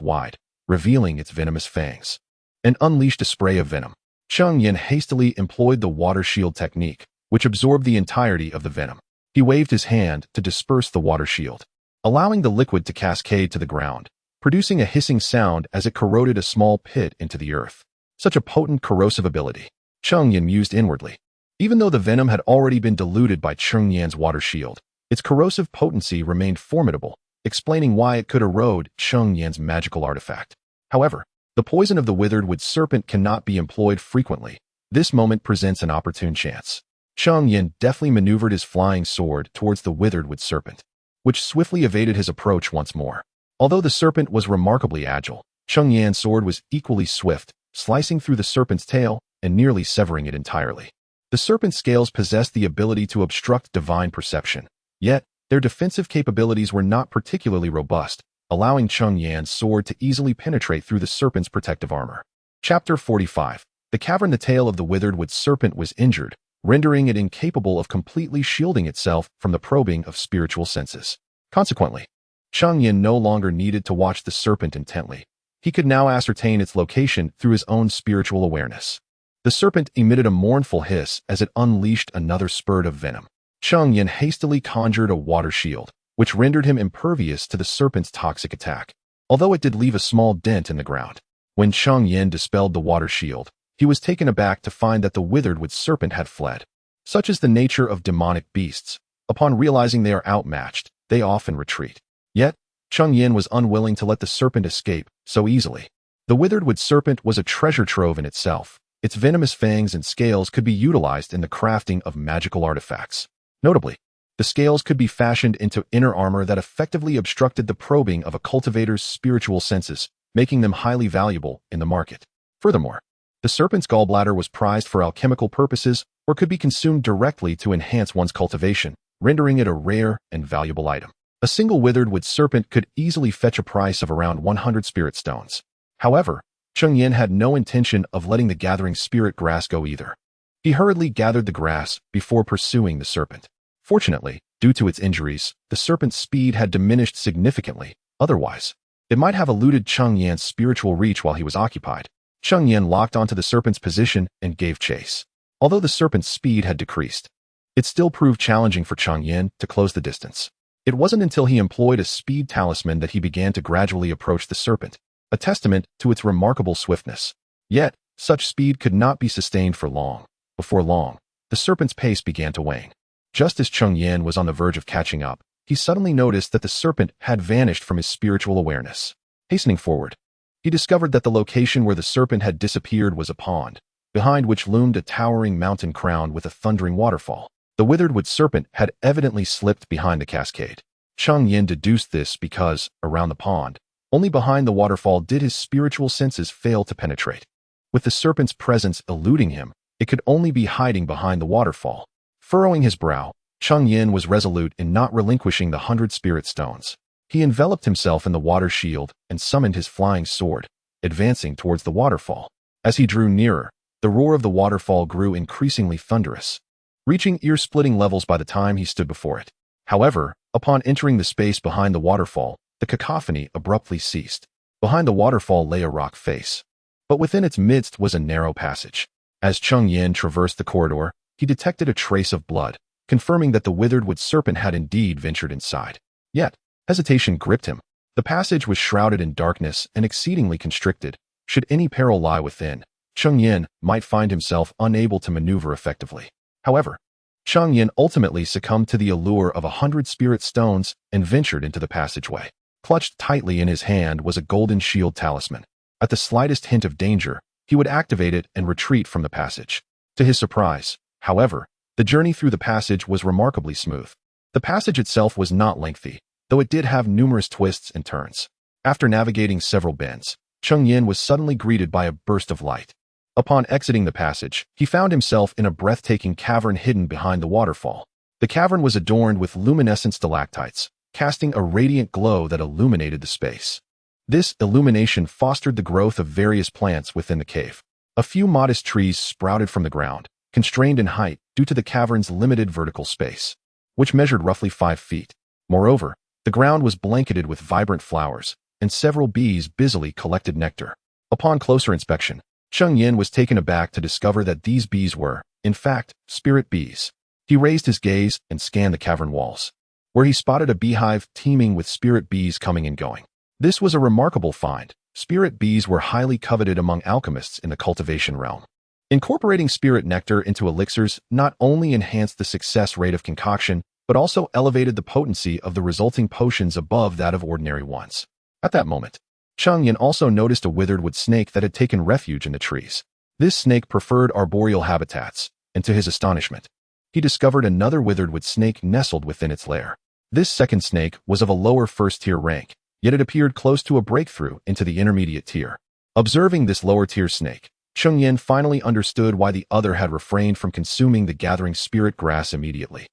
wide, revealing its venomous fangs, and unleashed a spray of venom. Cheng Yan hastily employed the water shield technique, which absorbed the entirety of the venom. He waved his hand to disperse the water shield, allowing the liquid to cascade to the ground, producing a hissing sound as it corroded a small pit into the earth. Such a potent corrosive ability, Cheng Yan mused inwardly. Even though the venom had already been diluted by Cheng Yan's water shield, its corrosive potency remained formidable, explaining why it could erode Cheng Yan's magical artifact. However, the poison of the withered wood serpent cannot be employed frequently. This moment presents an opportune chance. Cheng Yan deftly maneuvered his flying sword towards the withered wood serpent, which swiftly evaded his approach once more. Although the serpent was remarkably agile, Cheng Yan's sword was equally swift, slicing through the serpent's tail and nearly severing it entirely. The serpent's scales possessed the ability to obstruct divine perception, yet their defensive capabilities were not particularly robust, allowing Cheng Yan's sword to easily penetrate through the serpent's protective armor. Chapter 45. The cavern. The tail of the withered wood serpent was injured, rendering it incapable of completely shielding itself from the probing of spiritual senses. Consequently, Cheng Yan no longer needed to watch the serpent intently. He could now ascertain its location through his own spiritual awareness. The serpent emitted a mournful hiss as it unleashed another spurt of venom. Cheng Yan hastily conjured a water shield, which rendered him impervious to the serpent's toxic attack, although it did leave a small dent in the ground. When Cheng Yan dispelled the water shield, he was taken aback to find that the withered wood serpent had fled. Such is the nature of demonic beasts. Upon realizing they are outmatched, they often retreat. Yet, Cheng Yan was unwilling to let the serpent escape so easily. The withered wood serpent was a treasure trove in itself. Its venomous fangs and scales could be utilized in the crafting of magical artifacts. Notably, the scales could be fashioned into inner armor that effectively obstructed the probing of a cultivator's spiritual senses, making them highly valuable in the market. Furthermore, the serpent's gallbladder was prized for alchemical purposes or could be consumed directly to enhance one's cultivation, rendering it a rare and valuable item. A single withered wood serpent could easily fetch a price of around 100 spirit stones. However, Cheng Yan had no intention of letting the gathering spirit grass go either. He hurriedly gathered the grass before pursuing the serpent. Fortunately, due to its injuries, the serpent's speed had diminished significantly. Otherwise, it might have eluded Cheng Yan's spiritual reach while he was occupied. Cheng Yan locked onto the serpent's position and gave chase. Although the serpent's speed had decreased, it still proved challenging for Cheng Yan to close the distance. It wasn't until he employed a speed talisman that he began to gradually approach the serpent, a testament to its remarkable swiftness. Yet, such speed could not be sustained for long. Before long, the serpent's pace began to wane. Just as Cheng Yan was on the verge of catching up, he suddenly noticed that the serpent had vanished from his spiritual awareness. Hastening forward, he discovered that the location where the serpent had disappeared was a pond, behind which loomed a towering mountain crown with a thundering waterfall. The withered wood serpent had evidently slipped behind the cascade. Cheng Yan deduced this because, around the pond, only behind the waterfall did his spiritual senses fail to penetrate. With the serpent's presence eluding him, it could only be hiding behind the waterfall. Furrowing his brow, Cheng Yan was resolute in not relinquishing the 100 spirit stones. He enveloped himself in the water shield and summoned his flying sword, advancing towards the waterfall. As he drew nearer, the roar of the waterfall grew increasingly thunderous, reaching ear-splitting levels by the time he stood before it. However, upon entering the space behind the waterfall, the cacophony abruptly ceased. Behind the waterfall lay a rock face, but within its midst was a narrow passage. As Cheng Yan traversed the corridor, he detected a trace of blood, confirming that the withered wood serpent had indeed ventured inside. Yet, hesitation gripped him. The passage was shrouded in darkness and exceedingly constricted. Should any peril lie within, Cheng Yan might find himself unable to maneuver effectively. However, Cheng Yan ultimately succumbed to the allure of 100 spirit stones and ventured into the passageway. Clutched tightly in his hand was a golden shield talisman. At the slightest hint of danger, he would activate it and retreat from the passage. To his surprise, however, the journey through the passage was remarkably smooth. The passage itself was not lengthy, though it did have numerous twists and turns. After navigating several bends, Cheng Yan was suddenly greeted by a burst of light. Upon exiting the passage, he found himself in a breathtaking cavern hidden behind the waterfall. The cavern was adorned with luminescent stalactites, casting a radiant glow that illuminated the space. This illumination fostered the growth of various plants within the cave. A few modest trees sprouted from the ground, constrained in height due to the cavern's limited vertical space, which measured roughly 5 feet. Moreover, the ground was blanketed with vibrant flowers, and several bees busily collected nectar. Upon closer inspection, Cheng Yan was taken aback to discover that these bees were, in fact, spirit bees. He raised his gaze and scanned the cavern walls, where he spotted a beehive teeming with spirit bees coming and going. This was a remarkable find. Spirit bees were highly coveted among alchemists in the cultivation realm. Incorporating spirit nectar into elixirs not only enhanced the success rate of concoction, but also elevated the potency of the resulting potions above that of ordinary ones. At that moment, Cheng Yan also noticed a withered wood snake that had taken refuge in the trees. This snake preferred arboreal habitats, and to his astonishment, he discovered another withered wood snake nestled within its lair. This second snake was of a lower first-tier rank, yet it appeared close to a breakthrough into the intermediate tier. Observing this lower-tier snake, Cheng Yan finally understood why the other had refrained from consuming the gathering spirit grass immediately.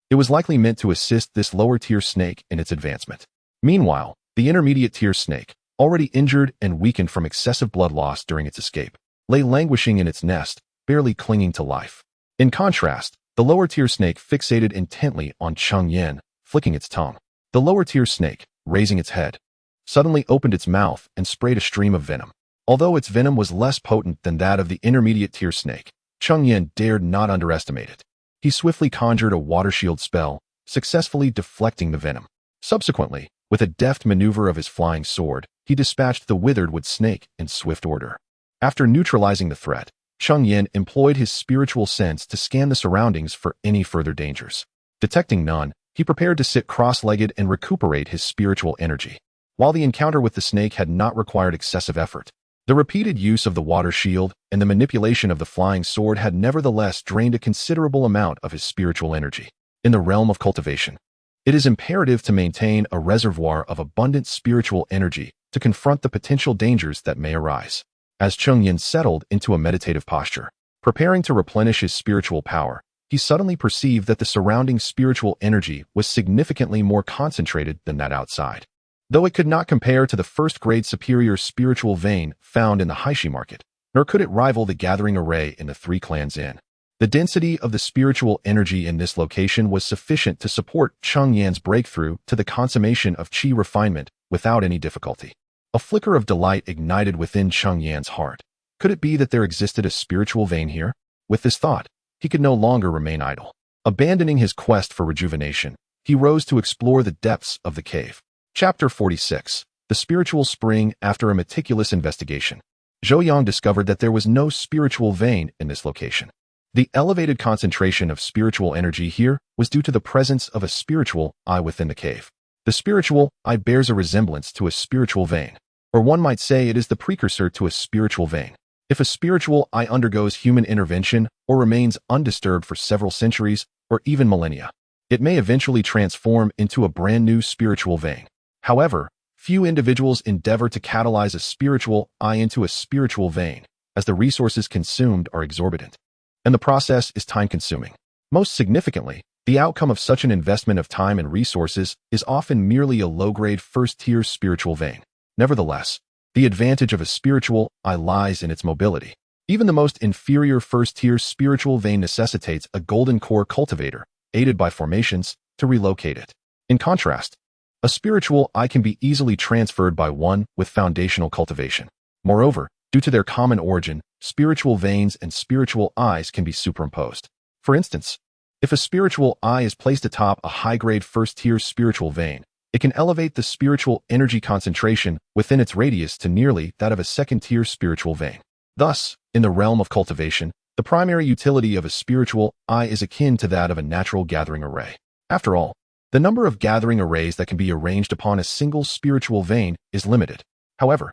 It was likely meant to assist this lower-tier snake in its advancement. Meanwhile, the intermediate-tier snake, already injured and weakened from excessive blood loss during its escape, lay languishing in its nest, barely clinging to life. In contrast, the lower-tier snake fixated intently on Cheng Yan, flicking its tongue. The lower-tier snake, raising its head, suddenly opened its mouth and sprayed a stream of venom. Although its venom was less potent than that of the intermediate-tier snake, Cheng Yan dared not underestimate it. He swiftly conjured a water shield spell, successfully deflecting the venom. Subsequently, with a deft maneuver of his flying sword, he dispatched the withered wood snake in swift order. After neutralizing the threat, Cheng Yan employed his spiritual sense to scan the surroundings for any further dangers. Detecting none, he prepared to sit cross-legged and recuperate his spiritual energy. While the encounter with the snake had not required excessive effort, the repeated use of the water shield and the manipulation of the flying sword had nevertheless drained a considerable amount of his spiritual energy. In the realm of cultivation, it is imperative to maintain a reservoir of abundant spiritual energy to confront the potential dangers that may arise. As Cheng Yan settled into a meditative posture, preparing to replenish his spiritual power, he suddenly perceived that the surrounding spiritual energy was significantly more concentrated than that outside. Though it could not compare to the first-grade superior spiritual vein found in the Haishi market, nor could it rival the gathering array in the Three Clans Inn. The density of the spiritual energy in this location was sufficient to support Cheng Yan's breakthrough to the consummation of qi refinement without any difficulty. A flicker of delight ignited within Cheng Yan's heart. Could it be that there existed a spiritual vein here? With this thought, he could no longer remain idle. Abandoning his quest for rejuvenation, he rose to explore the depths of the cave. Chapter 46. The Spiritual Spring. After a meticulous investigation, Zhou Yang discovered that there was no spiritual vein in this location. The elevated concentration of spiritual energy here was due to the presence of a spiritual eye within the cave. The spiritual eye bears a resemblance to a spiritual vein, or one might say it is the precursor to a spiritual vein. If a spiritual eye undergoes human intervention or remains undisturbed for several centuries or even millennia, it may eventually transform into a brand new spiritual vein. However, few individuals endeavor to catalyze a spiritual eye into a spiritual vein, as the resources consumed are exorbitant, and the process is time-consuming. Most significantly, the outcome of such an investment of time and resources is often merely a low-grade first-tier spiritual vein. Nevertheless, the advantage of a spiritual eye lies in its mobility. Even the most inferior first-tier spiritual vein necessitates a golden core cultivator, aided by formations, to relocate it. In contrast, a spiritual eye can be easily transferred by one with foundational cultivation. Moreover, due to their common origin, spiritual veins and spiritual eyes can be superimposed. For instance, if a spiritual eye is placed atop a high-grade first-tier spiritual vein, it can elevate the spiritual energy concentration within its radius to nearly that of a second-tier spiritual vein. Thus, in the realm of cultivation, the primary utility of a spiritual eye is akin to that of a natural gathering array. After all, the number of gathering arrays that can be arranged upon a single spiritual vein is limited. However,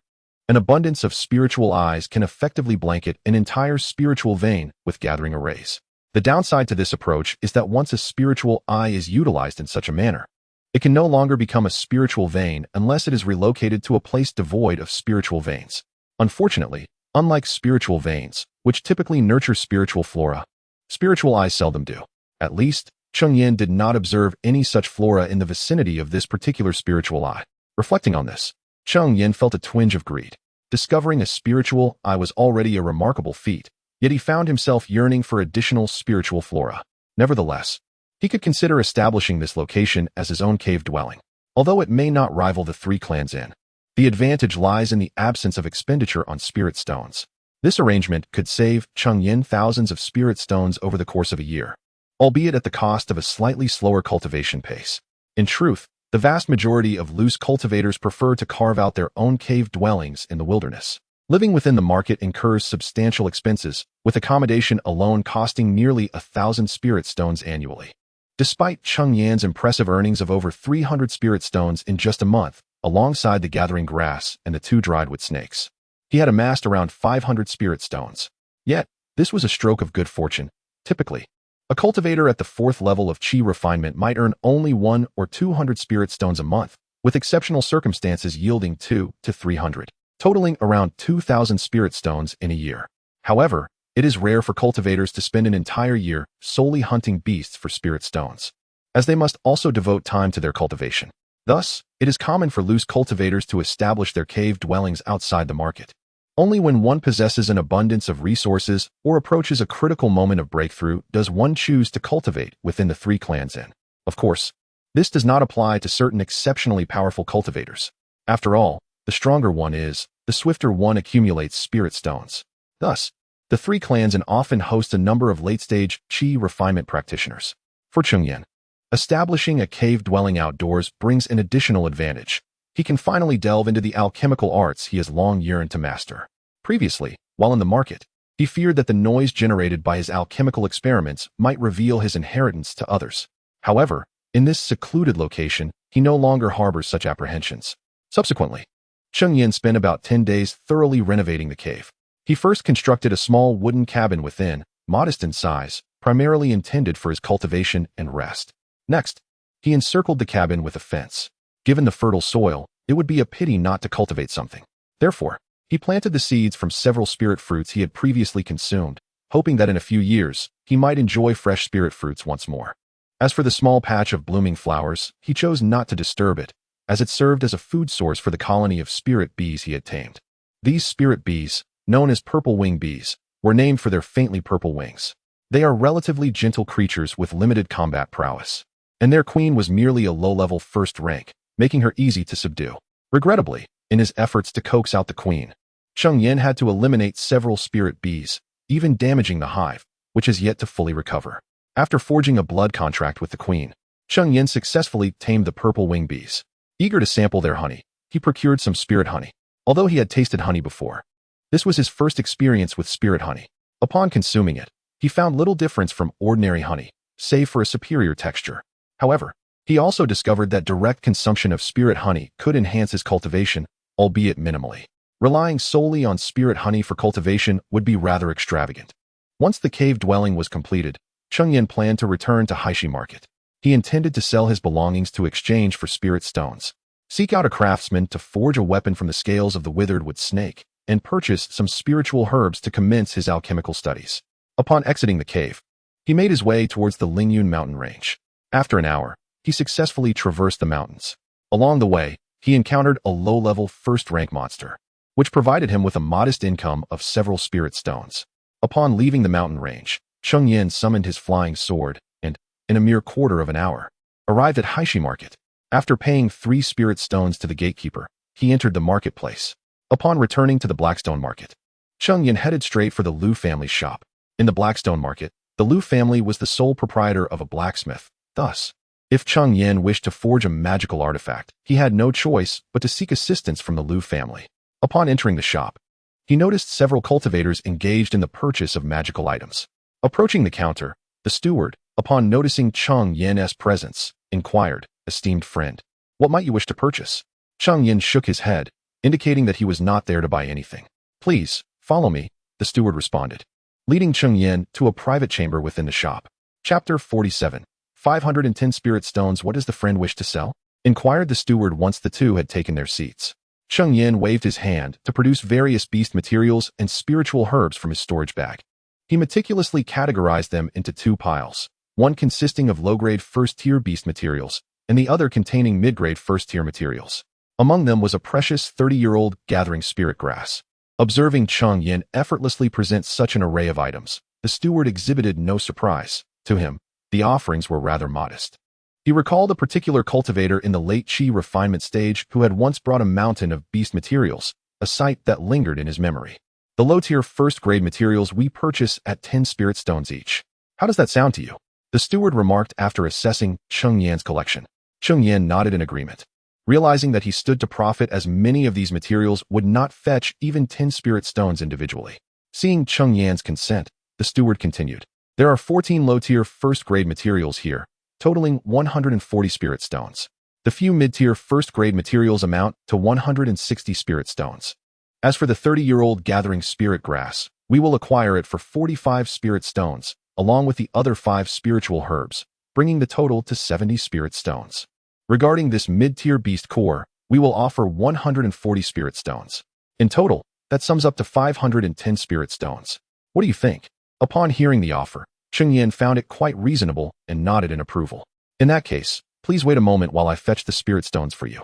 an abundance of spiritual eyes can effectively blanket an entire spiritual vein with gathering arrays. The downside to this approach is that once a spiritual eye is utilized in such a manner, it can no longer become a spiritual vein unless it is relocated to a place devoid of spiritual veins. Unfortunately, unlike spiritual veins, which typically nurture spiritual flora, spiritual eyes seldom do. At least, Cheng Yan did not observe any such flora in the vicinity of this particular spiritual eye. Reflecting on this, Cheng Yan felt a twinge of greed. Discovering a spiritual eye was already a remarkable feat, yet he found himself yearning for additional spiritual flora. Nevertheless, he could consider establishing this location as his own cave dwelling. Although it may not rival the Three Clans Inn, the advantage lies in the absence of expenditure on spirit stones. This arrangement could save Cheng Yan thousands of spirit stones over the course of a year, albeit at the cost of a slightly slower cultivation pace. In truth, The vast majority of loose cultivators prefer to carve out their own cave dwellings in the wilderness. Living within the market incurs substantial expenses, with accommodation alone costing nearly 1,000 spirit stones annually. Despite Cheng Yan's impressive earnings of over 300 spirit stones in just a month, alongside the gathering grass and the 2 dried wood snakes, he had amassed around 500 spirit stones. Yet, this was a stroke of good fortune. Typically, a cultivator at the 4th level of chi refinement might earn only 1 or 200 spirit stones a month, with exceptional circumstances yielding 2 to 300, totaling around 2,000 spirit stones in a year. However, it is rare for cultivators to spend an entire year solely hunting beasts for spirit stones, as they must also devote time to their cultivation. Thus, it is common for loose cultivators to establish their cave dwellings outside the market. Only when one possesses an abundance of resources or approaches a critical moment of breakthrough does one choose to cultivate within the 3 clans in. Of course, this does not apply to certain exceptionally powerful cultivators. After all, the stronger one is, the swifter one accumulates spirit stones. Thus, the 3 clans in often host a number of late-stage chi refinement practitioners. For Cheng Yan, establishing a cave dwelling outdoors brings an additional advantage. He can finally delve into the alchemical arts he has long yearned to master. Previously, while in the market, he feared that the noise generated by his alchemical experiments might reveal his inheritance to others. However, in this secluded location, he no longer harbors such apprehensions. Subsequently, Cheng Yan spent about 10 days thoroughly renovating the cave. He first constructed a small wooden cabin within, modest in size, primarily intended for his cultivation and rest. Next, he encircled the cabin with a fence. Given the fertile soil, it would be a pity not to cultivate something. Therefore, he planted the seeds from several spirit fruits he had previously consumed, hoping that in a few years, he might enjoy fresh spirit fruits once more. As for the small patch of blooming flowers, he chose not to disturb it, as it served as a food source for the colony of spirit bees he had tamed. These spirit bees, known as purple wing bees, were named for their faintly purple wings. They are relatively gentle creatures with limited combat prowess, and their queen was merely a low-level 1st rank, making her easy to subdue. Regrettably, in his efforts to coax out the queen, Cheng Yan had to eliminate several spirit bees, even damaging the hive, which has yet to fully recover. After forging a blood contract with the queen, Cheng Yan successfully tamed the purple wing bees. Eager to sample their honey, he procured some spirit honey. Although he had tasted honey before, this was his first experience with spirit honey. Upon consuming it, he found little difference from ordinary honey, save for a superior texture. However, he also discovered that direct consumption of spirit honey could enhance his cultivation, albeit minimally. Relying solely on spirit honey for cultivation would be rather extravagant. Once the cave dwelling was completed, Cheng Yan planned to return to Haishi Market. He intended to sell his belongings to exchange for spirit stones, seek out a craftsman to forge a weapon from the scales of the withered wood snake, and purchase some spiritual herbs to commence his alchemical studies. Upon exiting the cave, he made his way towards the Lingyun mountain range. After an hour, he successfully traversed the mountains. Along the way, he encountered a low-level 1st-rank monster, which provided him with a modest income of several spirit stones. Upon leaving the mountain range, Cheng Yan summoned his flying sword and, in a mere quarter of an hour, arrived at Haishi Market. After paying 3 spirit stones to the gatekeeper, he entered the marketplace. Upon returning to the Blackstone Market, Cheng Yan headed straight for the Liu family's shop. In the Blackstone Market, the Liu family was the sole proprietor of a blacksmith. Thus, if Cheng Yan wished to forge a magical artifact, he had no choice but to seek assistance from the Liu family. Upon entering the shop, he noticed several cultivators engaged in the purchase of magical items. Approaching the counter, the steward, upon noticing Cheng Yan's presence, inquired, "Esteemed friend, what might you wish to purchase?" Cheng Yan shook his head, indicating that he was not there to buy anything. "Please, follow me," the steward responded, leading Cheng Yan to a private chamber within the shop. Chapter 47. 510 spirit stones. What does the friend wish to sell? Inquired the steward once the two had taken their seats. Cheng Yan waved his hand to produce various beast materials and spiritual herbs from his storage bag. He meticulously categorized them into 2 piles, one consisting of low-grade 1st-tier beast materials, and the other containing mid-grade 1st-tier materials. Among them was a precious 30-year-old gathering spirit grass. Observing Cheng Yan effortlessly present such an array of items, the steward exhibited no surprise. To him, the offerings were rather modest. He recalled a particular cultivator in the late chi refinement stage who had once brought a mountain of beast materials, a sight that lingered in his memory. "The low-tier 1st-grade materials we purchase at 10 spirit stones each. How does that sound to you?" the steward remarked after assessing Cheng Yan's collection. Cheng Yan nodded in agreement, realizing that he stood to profit as many of these materials would not fetch even 10 spirit stones individually. Seeing Cheng Yan's consent, the steward continued. There are 14 low-tier first-grade materials here, totaling 140 spirit stones. The few mid-tier first-grade materials amount to 160 spirit stones. As for the 30-year-old gathering spirit grass, we will acquire it for 45 spirit stones, along with the other 5 spiritual herbs, bringing the total to 70 spirit stones. Regarding this mid-tier beast core, we will offer 140 spirit stones. In total, that sums up to 510 spirit stones. What do you think? Upon hearing the offer, Cheng Yan found it quite reasonable and nodded in approval. In that case, please wait a moment while I fetch the spirit stones for you,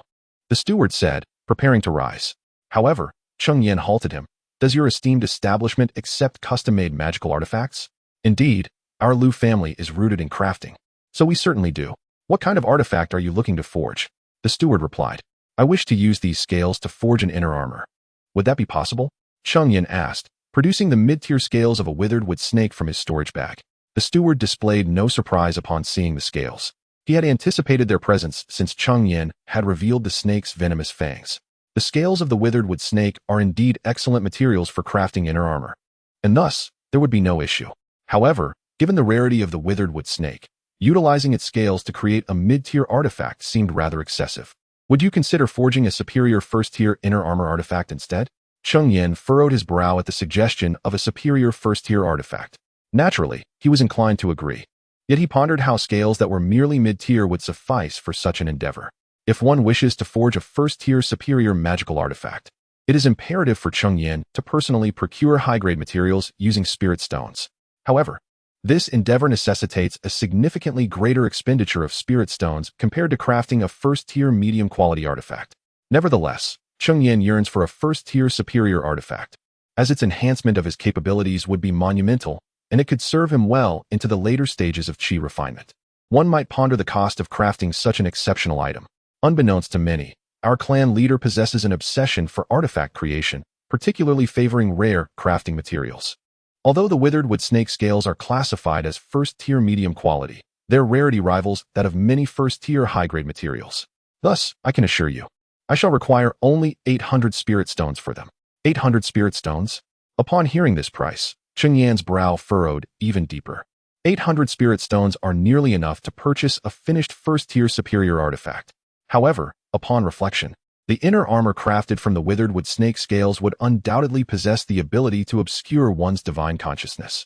the steward said, preparing to rise. However, Cheng Yan halted him. Does your esteemed establishment accept custom-made magical artifacts? Indeed, our Liu family is rooted in crafting, so we certainly do. What kind of artifact are you looking to forge? The steward replied. I wish to use these scales to forge an inner armor. Would that be possible? Cheng Yan asked, producing the mid-tier scales of a withered wood snake from his storage bag. The steward displayed no surprise upon seeing the scales. He had anticipated their presence since Cheng Yan had revealed the snake's venomous fangs. The scales of the withered wood snake are indeed excellent materials for crafting inner armor, and thus, there would be no issue. However, given the rarity of the withered wood snake, utilizing its scales to create a mid-tier artifact seemed rather excessive. Would you consider forging a superior first-tier inner armor artifact instead? Cheng Yan furrowed his brow at the suggestion of a superior first-tier artifact. Naturally, he was inclined to agree. Yet he pondered how scales that were merely mid-tier would suffice for such an endeavor. If one wishes to forge a first-tier superior magical artifact, it is imperative for Cheng Yan to personally procure high-grade materials using spirit stones. However, this endeavor necessitates a significantly greater expenditure of spirit stones compared to crafting a first-tier medium-quality artifact. Nevertheless, Cheng Yan yearns for a first-tier superior artifact, as its enhancement of his capabilities would be monumental, and it could serve him well into the later stages of chi refinement. One might ponder the cost of crafting such an exceptional item. Unbeknownst to many, our clan leader possesses an obsession for artifact creation, particularly favoring rare crafting materials. Although the withered wood snake scales are classified as first-tier medium quality, their rarity rivals that of many first-tier high-grade materials. Thus, I can assure you, I shall require only 800 spirit stones for them. 800 spirit stones? Upon hearing this price, Cheng Yan's brow furrowed even deeper. 800 spirit stones are nearly enough to purchase a finished first-tier superior artifact. However, upon reflection, the inner armor crafted from the withered wood snake scales would undoubtedly possess the ability to obscure one's divine consciousness.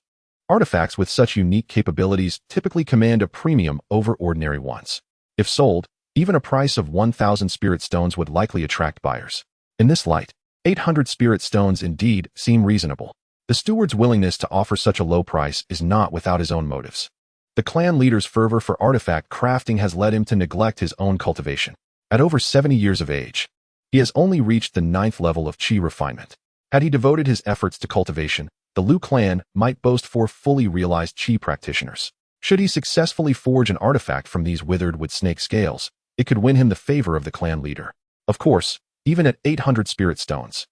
Artifacts with such unique capabilities typically command a premium over ordinary ones. If sold, even a price of 1,000 spirit stones would likely attract buyers. In this light, 800 spirit stones indeed seem reasonable. The steward's willingness to offer such a low price is not without his own motives. The clan leader's fervor for artifact crafting has led him to neglect his own cultivation. At over 70 years of age, he has only reached the 9th level of chi refinement. Had he devoted his efforts to cultivation, the Liu clan might boast 4 fully realized chi practitioners. Should he successfully forge an artifact from these withered wood snake scales, it could win him the favor of the clan leader. Of course, even at 800 spirit stones,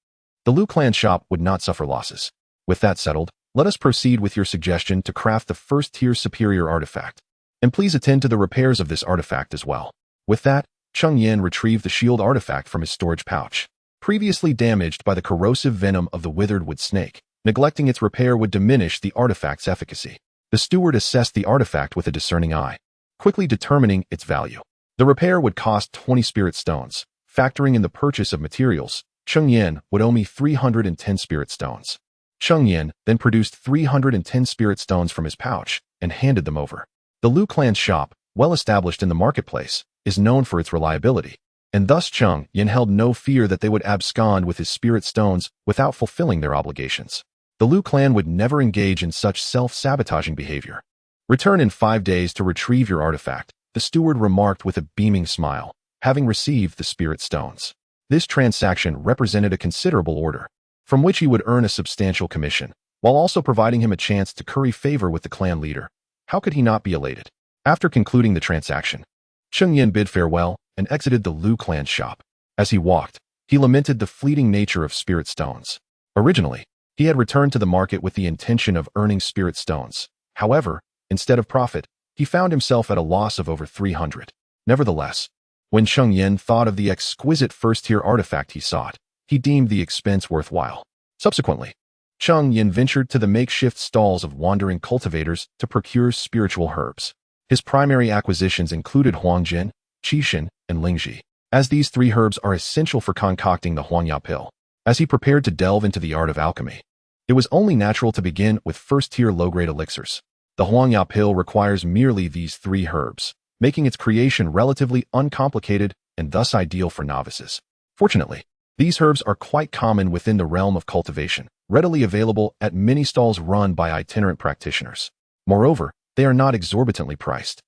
the Liu clan shop would not suffer losses. With that settled, let us proceed with your suggestion to craft the first-tier superior artifact. And please attend to the repairs of this artifact as well. With that, Cheng Yan retrieved the shield artifact from his storage pouch. Previously damaged by the corrosive venom of the withered wood snake, neglecting its repair would diminish the artifact's efficacy. The steward assessed the artifact with a discerning eye, quickly determining its value. The repair would cost 20 spirit stones. Factoring in the purchase of materials, Cheng Yan would owe me 310 spirit stones. Cheng Yan then produced 310 spirit stones from his pouch and handed them over. The Liu clan's shop, well established in the marketplace, is known for its reliability, and thus Cheng Yan held no fear that they would abscond with his spirit stones without fulfilling their obligations. The Liu clan would never engage in such self-sabotaging behavior. Return in 5 days to retrieve your artifact, the steward remarked with a beaming smile, having received the spirit stones. This transaction represented a considerable order, from which he would earn a substantial commission, while also providing him a chance to curry favor with the clan leader. How could he not be elated? After concluding the transaction, Cheng Yan bid farewell and exited the Liu clan's shop. As he walked, he lamented the fleeting nature of spirit stones. Originally, he had returned to the market with the intention of earning spirit stones. However, instead of profit, he found himself at a loss of over 300. Nevertheless, when Cheng Yan thought of the exquisite first-tier artifact he sought, he deemed the expense worthwhile. Subsequently, Cheng Yan ventured to the makeshift stalls of wandering cultivators to procure spiritual herbs. His primary acquisitions included Huangjin, Qixin, and Lingji, as these three herbs are essential for concocting the Huangya pill. As he prepared to delve into the art of alchemy, it was only natural to begin with first-tier low-grade elixirs. The Huangya pill requires merely these three herbs, making its creation relatively uncomplicated and thus ideal for novices. Fortunately, these herbs are quite common within the realm of cultivation, readily available at many stalls run by itinerant practitioners. Moreover, they are not exorbitantly priced.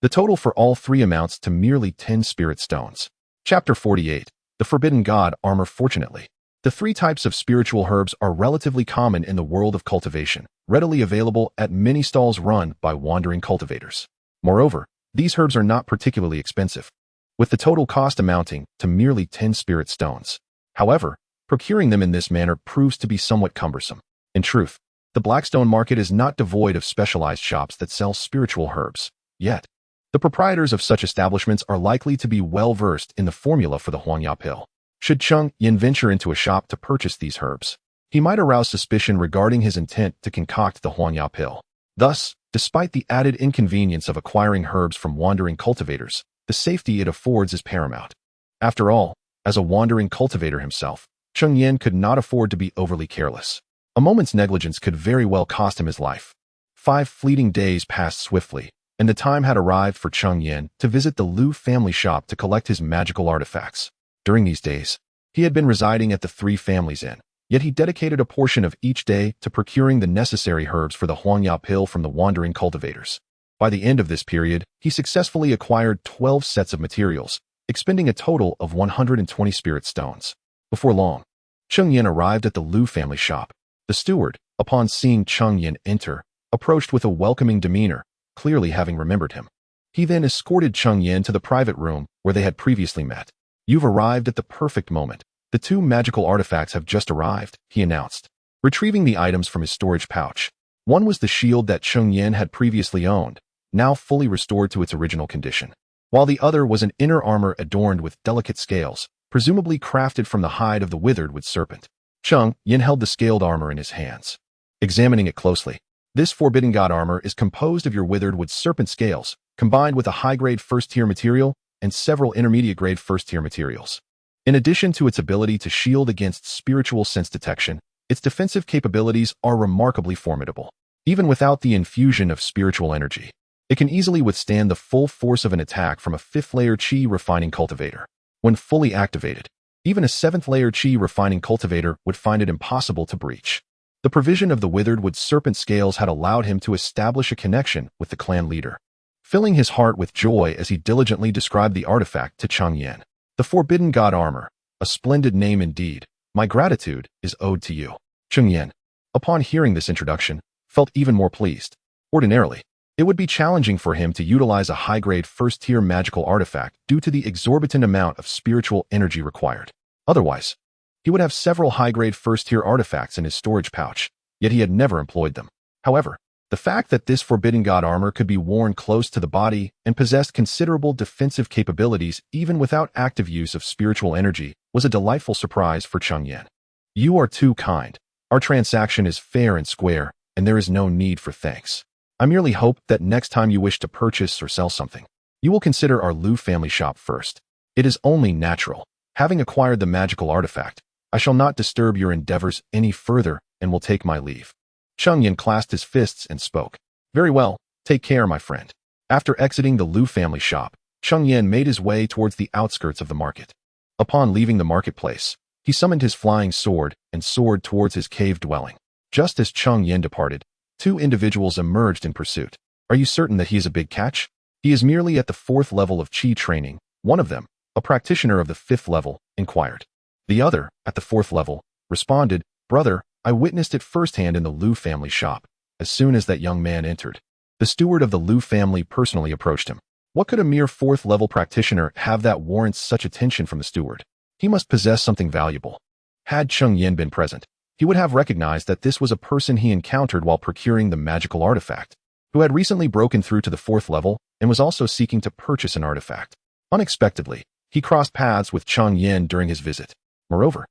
The total for all three amounts to merely 10 spirit stones. Chapter 48. The Forbidden God Armor. Fortunately, the three types of spiritual herbs are relatively common in the world of cultivation, readily available at many stalls run by wandering cultivators. Moreover, these herbs are not particularly expensive, with the total cost amounting to merely 10 spirit stones. However, procuring them in this manner proves to be somewhat cumbersome. In truth, the Blackstone market is not devoid of specialized shops that sell spiritual herbs. Yet, the proprietors of such establishments are likely to be well-versed in the formula for the Huangya pill. Should Cheng Yan venture into a shop to purchase these herbs, he might arouse suspicion regarding his intent to concoct the Huangya pill. Thus, despite the added inconvenience of acquiring herbs from wandering cultivators, the safety it affords is paramount. After all, as a wandering cultivator himself, Cheng Yan could not afford to be overly careless. A moment's negligence could very well cost him his life. 5 fleeting days passed swiftly, and the time had arrived for Cheng Yan to visit the Liu family shop to collect his magical artifacts. During these days, he had been residing at the Three Families Inn, yet he dedicated a portion of each day to procuring the necessary herbs for the Huangya pill from the wandering cultivators. By the end of this period, he successfully acquired 12 sets of materials, expending a total of 120 spirit stones. Before long, Cheng Yan arrived at the Liu family shop. The steward, upon seeing Cheng Yan enter, approached with a welcoming demeanor, clearly having remembered him. He then escorted Cheng Yan to the private room where they had previously met. "You've arrived at the perfect moment. The 2 magical artifacts have just arrived," he announced, retrieving the items from his storage pouch. One was the shield that Cheng Yan had previously owned, now fully restored to its original condition, while the other was an inner armor adorned with delicate scales, presumably crafted from the hide of the withered wood serpent. Cheng Yan held the scaled armor in his hands. Examining it closely, this Forbidden God armor is composed of your withered wood serpent scales, combined with a high-grade first-tier material and several intermediate-grade first-tier materials. In addition to its ability to shield against spiritual sense detection, its defensive capabilities are remarkably formidable. Even without the infusion of spiritual energy, it can easily withstand the full force of an attack from a 5th-layer Qi refining cultivator. When fully activated, even a 7th-layer Qi refining cultivator would find it impossible to breach. The provision of the withered wood serpent scales had allowed him to establish a connection with the clan leader, filling his heart with joy as he diligently described the artifact to Cheng Yan. "The Forbidden God armor, a splendid name indeed. My gratitude is owed to you." Cheng Yan, upon hearing this introduction, felt even more pleased. Ordinarily, it would be challenging for him to utilize a high-grade first-tier magical artifact due to the exorbitant amount of spiritual energy required. Otherwise, he would have several high-grade first-tier artifacts in his storage pouch, yet he had never employed them. However, the fact that this Forbidden God armor could be worn close to the body and possessed considerable defensive capabilities even without active use of spiritual energy was a delightful surprise for Cheng Yan. "You are too kind. Our transaction is fair and square, and there is no need for thanks. I merely hope that next time you wish to purchase or sell something, you will consider our Liu family shop first. It is only natural. Having acquired the magical artifact, I shall not disturb your endeavors any further and will take my leave." Cheng Yan clasped his fists and spoke. "Very well, take care, my friend." After exiting the Liu family shop, Cheng Yan made his way towards the outskirts of the market. Upon leaving the marketplace, he summoned his flying sword and soared towards his cave dwelling. Just as Cheng Yan departed, 2 individuals emerged in pursuit. "Are you certain that he is a big catch? He is merely at the 4th level of Qi training," one of them, a practitioner of the 5th level, inquired. The other, at the 4th level, responded, "Brother, I witnessed it firsthand in the Liu family shop. As soon as that young man entered, the steward of the Liu family personally approached him. What could a mere 4th level practitioner have that warrants such attention from the steward? He must possess something valuable." Had Cheng Yan been present, he would have recognized that this was a person he encountered while procuring the magical artifact, who had recently broken through to the 4th level and was also seeking to purchase an artifact. Unexpectedly, he crossed paths with Cheng Yan during his visit. Moreover,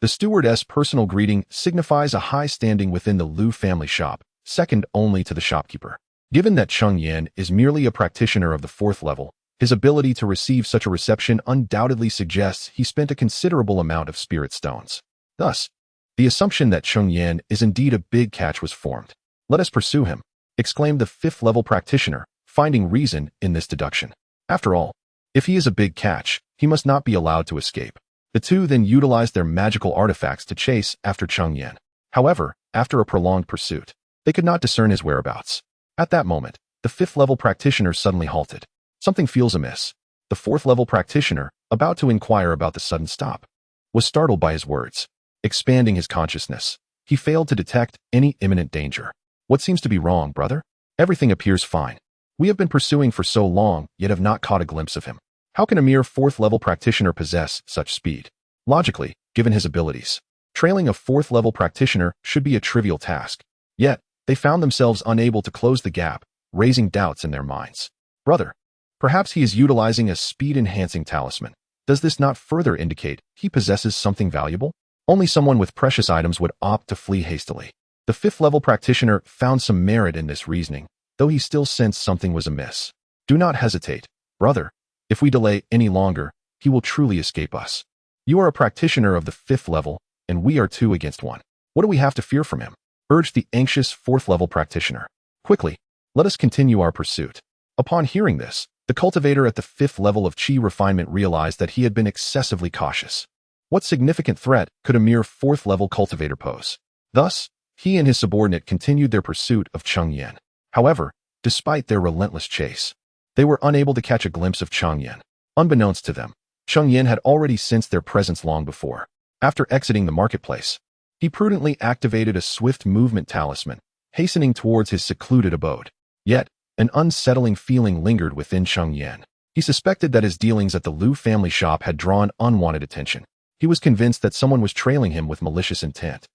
the stewardess' personal greeting signifies a high standing within the Liu family shop, second only to the shopkeeper. Given that Cheng Yan is merely a practitioner of the 4th level, his ability to receive such a reception undoubtedly suggests he spent a considerable amount of spirit stones. Thus, the assumption that Cheng Yan is indeed a big catch was formed. "Let us pursue him," exclaimed the 5th level practitioner, finding reason in this deduction. After all, if he is a big catch, he must not be allowed to escape. The two then utilized their magical artifacts to chase after Cheng Yan. However, after a prolonged pursuit, they could not discern his whereabouts. At that moment, the 5th level practitioner suddenly halted. Something feels amiss. The 4th level practitioner, about to inquire about the sudden stop, was startled by his words. Expanding his consciousness, he failed to detect any imminent danger. "What seems to be wrong, brother? Everything appears fine. We have been pursuing for so long, yet have not caught a glimpse of him. How can a mere 4th level practitioner possess such speed? Logically, given his abilities, trailing a 4th level practitioner should be a trivial task. Yet, they found themselves unable to close the gap, raising doubts in their minds. Brother, perhaps he is utilizing a speed-enhancing talisman. Does this not further indicate he possesses something valuable? Only someone with precious items would opt to flee hastily." The 5th level practitioner found some merit in this reasoning, though he still sensed something was amiss. "Do not hesitate, brother. If we delay any longer, he will truly escape us. You are a practitioner of the 5th level, and we are 2 against 1. What do we have to fear from him?" urged the anxious 4th level practitioner. "Quickly, let us continue our pursuit." Upon hearing this, the cultivator at the 5th level of Qi refinement realized that he had been excessively cautious. What significant threat could a mere 4th level cultivator pose? Thus, he and his subordinate continued their pursuit of Cheng Yan. However, despite their relentless chase, they were unable to catch a glimpse of Cheng Yan. Unbeknownst to them, Cheng Yan had already sensed their presence long before. After exiting the marketplace, he prudently activated a swift movement talisman, hastening towards his secluded abode. Yet, an unsettling feeling lingered within Cheng Yan. He suspected that his dealings at the Liu family shop had drawn unwanted attention. He was convinced that someone was trailing him with malicious intent.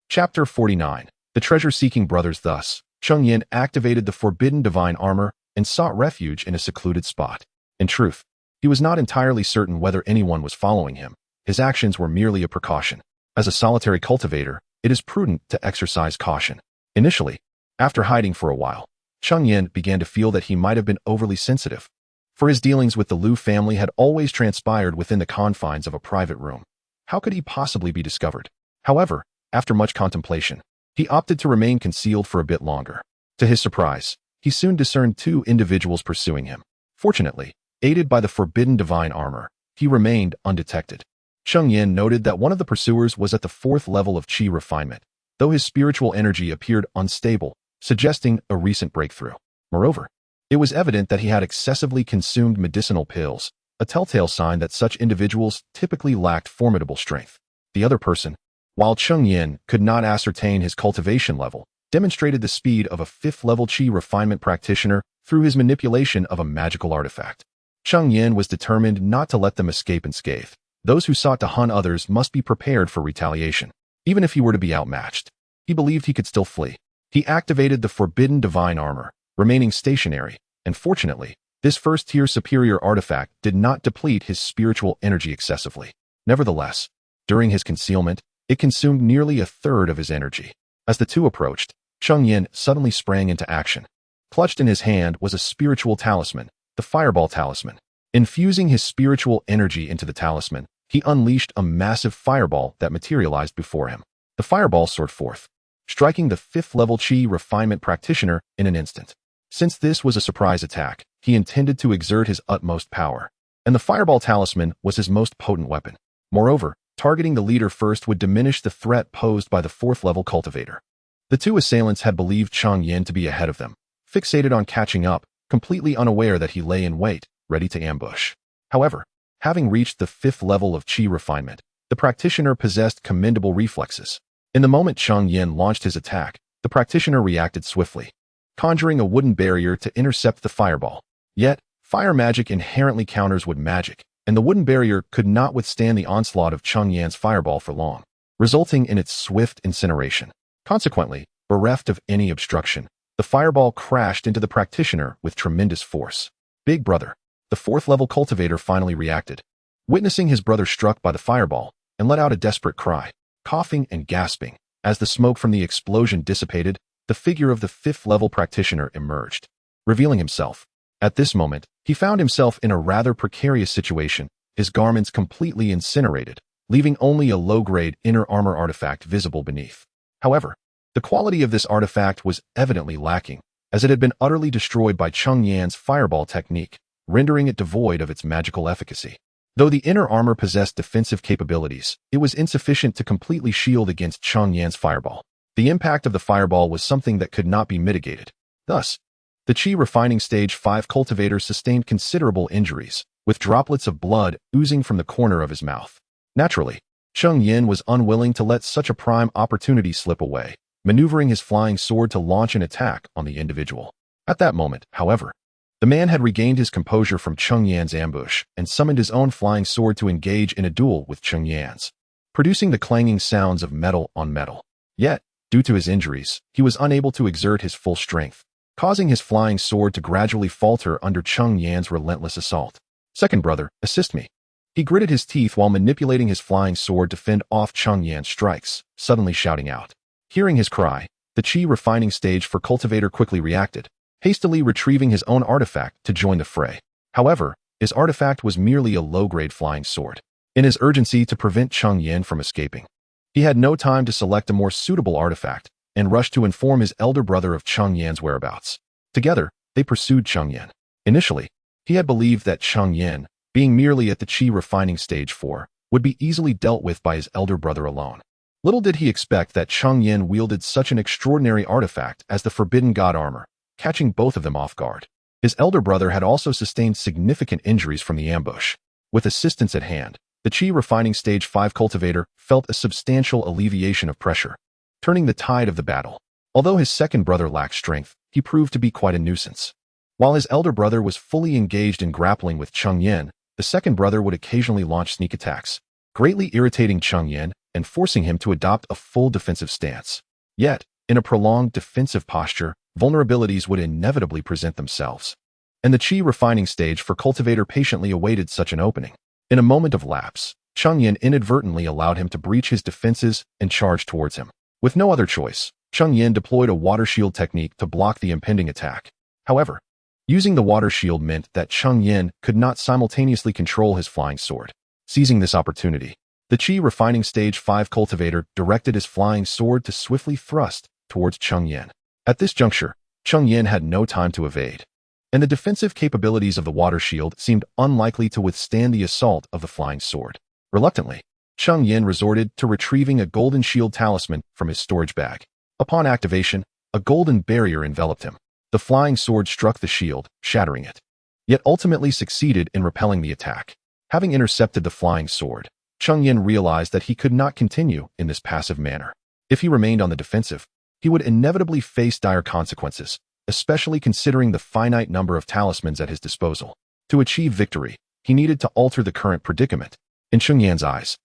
Chapter 49. The Treasure-Seeking Brothers. Thus, Cheng Yan activated the forbidden divine armor and sought refuge in a secluded spot. In truth, he was not entirely certain whether anyone was following him. His actions were merely a precaution. As a solitary cultivator, it is prudent to exercise caution. Initially, after hiding for a while, Cheng Yan began to feel that he might have been overly sensitive, for his dealings with the Liu family had always transpired within the confines of a private room. How could he possibly be discovered? However, after much contemplation, he opted to remain concealed for a bit longer. To his surprise, he soon discerned 2 individuals pursuing him. Fortunately, aided by the forbidden divine armor, he remained undetected. Cheng Yan noted that one of the pursuers was at the 4th level of Qi refinement, though his spiritual energy appeared unstable, suggesting a recent breakthrough. Moreover, it was evident that he had excessively consumed medicinal pills, a telltale sign that such individuals typically lacked formidable strength. The other person, while Cheng Yan could not ascertain his cultivation level, demonstrated the speed of a 5th level Qi refinement practitioner through his manipulation of a magical artifact. Cheng Yan was determined not to let them escape unscathed. Those who sought to hunt others must be prepared for retaliation. Even if he were to be outmatched, he believed he could still flee. He activated the forbidden divine armor, remaining stationary, and fortunately, this first-tier superior artifact did not deplete his spiritual energy excessively. Nevertheless, during his concealment, it consumed nearly a third of his energy. As the two approached, Cheng Yan suddenly sprang into action. Clutched in his hand was a spiritual talisman, the Fireball Talisman. Infusing his spiritual energy into the talisman, he unleashed a massive fireball that materialized before him. The fireball soared forth, striking the 5th level Qi refinement practitioner in an instant. Since this was a surprise attack, he intended to exert his utmost power, and the Fireball Talisman was his most potent weapon. Moreover, targeting the leader first would diminish the threat posed by the 4th level cultivator. The two assailants had believed Cheng Yan to be ahead of them, fixated on catching up, completely unaware that he lay in wait, ready to ambush. However, having reached the 5th level of Qi refinement, the practitioner possessed commendable reflexes. In the moment Cheng Yan launched his attack, the practitioner reacted swiftly, conjuring a wooden barrier to intercept the fireball. Yet, fire magic inherently counters wood magic, and the wooden barrier could not withstand the onslaught of Cheng Yan's fireball for long, resulting in its swift incineration. Consequently, bereft of any obstruction, the fireball crashed into the practitioner with tremendous force. "Big brother." the fourth-level cultivator finally reacted. Witnessing his brother struck by the fireball, and let out a desperate cry, coughing and gasping. As the smoke from the explosion dissipated, the figure of the fifth-level practitioner emerged, revealing himself. At this moment, he found himself in a rather precarious situation, his garments completely incinerated, leaving only a low-grade inner armor artifact visible beneath. However, the quality of this artifact was evidently lacking, as it had been utterly destroyed by Cheng Yan's fireball technique, rendering it devoid of its magical efficacy. Though the inner armor possessed defensive capabilities, it was insufficient to completely shield against Cheng Yan's fireball. The impact of the fireball was something that could not be mitigated. Thus, the Qi refining stage 5 cultivator sustained considerable injuries, with droplets of blood oozing from the corner of his mouth. Naturally, Cheng Yan was unwilling to let such a prime opportunity slip away, maneuvering his flying sword to launch an attack on the individual. At that moment, however, the man had regained his composure from Cheng Yan's ambush and summoned his own flying sword to engage in a duel with Cheng Yan's, producing the clanging sounds of metal on metal. Yet, due to his injuries, he was unable to exert his full strength, causing his flying sword to gradually falter under Cheng Yan's relentless assault. Second brother, assist me. He gritted his teeth while manipulating his flying sword to fend off Cheng Yan's strikes, suddenly shouting out. Hearing his cry, the Qi refining stage for cultivator quickly reacted, hastily retrieving his own artifact to join the fray. However, his artifact was merely a low-grade flying sword. In his urgency to prevent Cheng Yan from escaping, he had no time to select a more suitable artifact and rushed to inform his elder brother of Cheng Yan's whereabouts. Together, they pursued Cheng Yan. Initially, he had believed that Cheng Yan, being merely at the Qi refining stage 4, would be easily dealt with by his elder brother alone. Little did he expect that Cheng Yan wielded such an extraordinary artifact as the Forbidden God Armor, catching both of them off guard. His elder brother had also sustained significant injuries from the ambush. With assistance at hand, the Qi refining stage 5 cultivator felt a substantial alleviation of pressure, turning the tide of the battle. Although his second brother lacked strength, he proved to be quite a nuisance. While his elder brother was fully engaged in grappling with Cheng Yan, the second brother would occasionally launch sneak attacks, greatly irritating Cheng Yan and forcing him to adopt a full defensive stance. Yet, in a prolonged defensive posture, vulnerabilities would inevitably present themselves, and the Qi refining stage for cultivator patiently awaited such an opening. In a moment of lapse, Cheng Yan inadvertently allowed him to breach his defenses and charge towards him. With no other choice, Cheng Yan deployed a water shield technique to block the impending attack. However, using the water shield meant that Cheng Yan could not simultaneously control his flying sword. Seizing this opportunity, the Qi refining stage 5 cultivator directed his flying sword to swiftly thrust towards Cheng Yan. At this juncture, Cheng Yan had no time to evade, and the defensive capabilities of the water shield seemed unlikely to withstand the assault of the flying sword. Reluctantly, Cheng Yan resorted to retrieving a golden shield talisman from his storage bag. Upon activation, a golden barrier enveloped him. The flying sword struck the shield, shattering it, yet ultimately succeeded in repelling the attack. Having intercepted the flying sword, Cheng Yan realized that he could not continue in this passive manner. If he remained on the defensive, he would inevitably face dire consequences, especially considering the finite number of talismans at his disposal. To achieve victory, he needed to alter the current predicament. In Cheng Yan's eyes,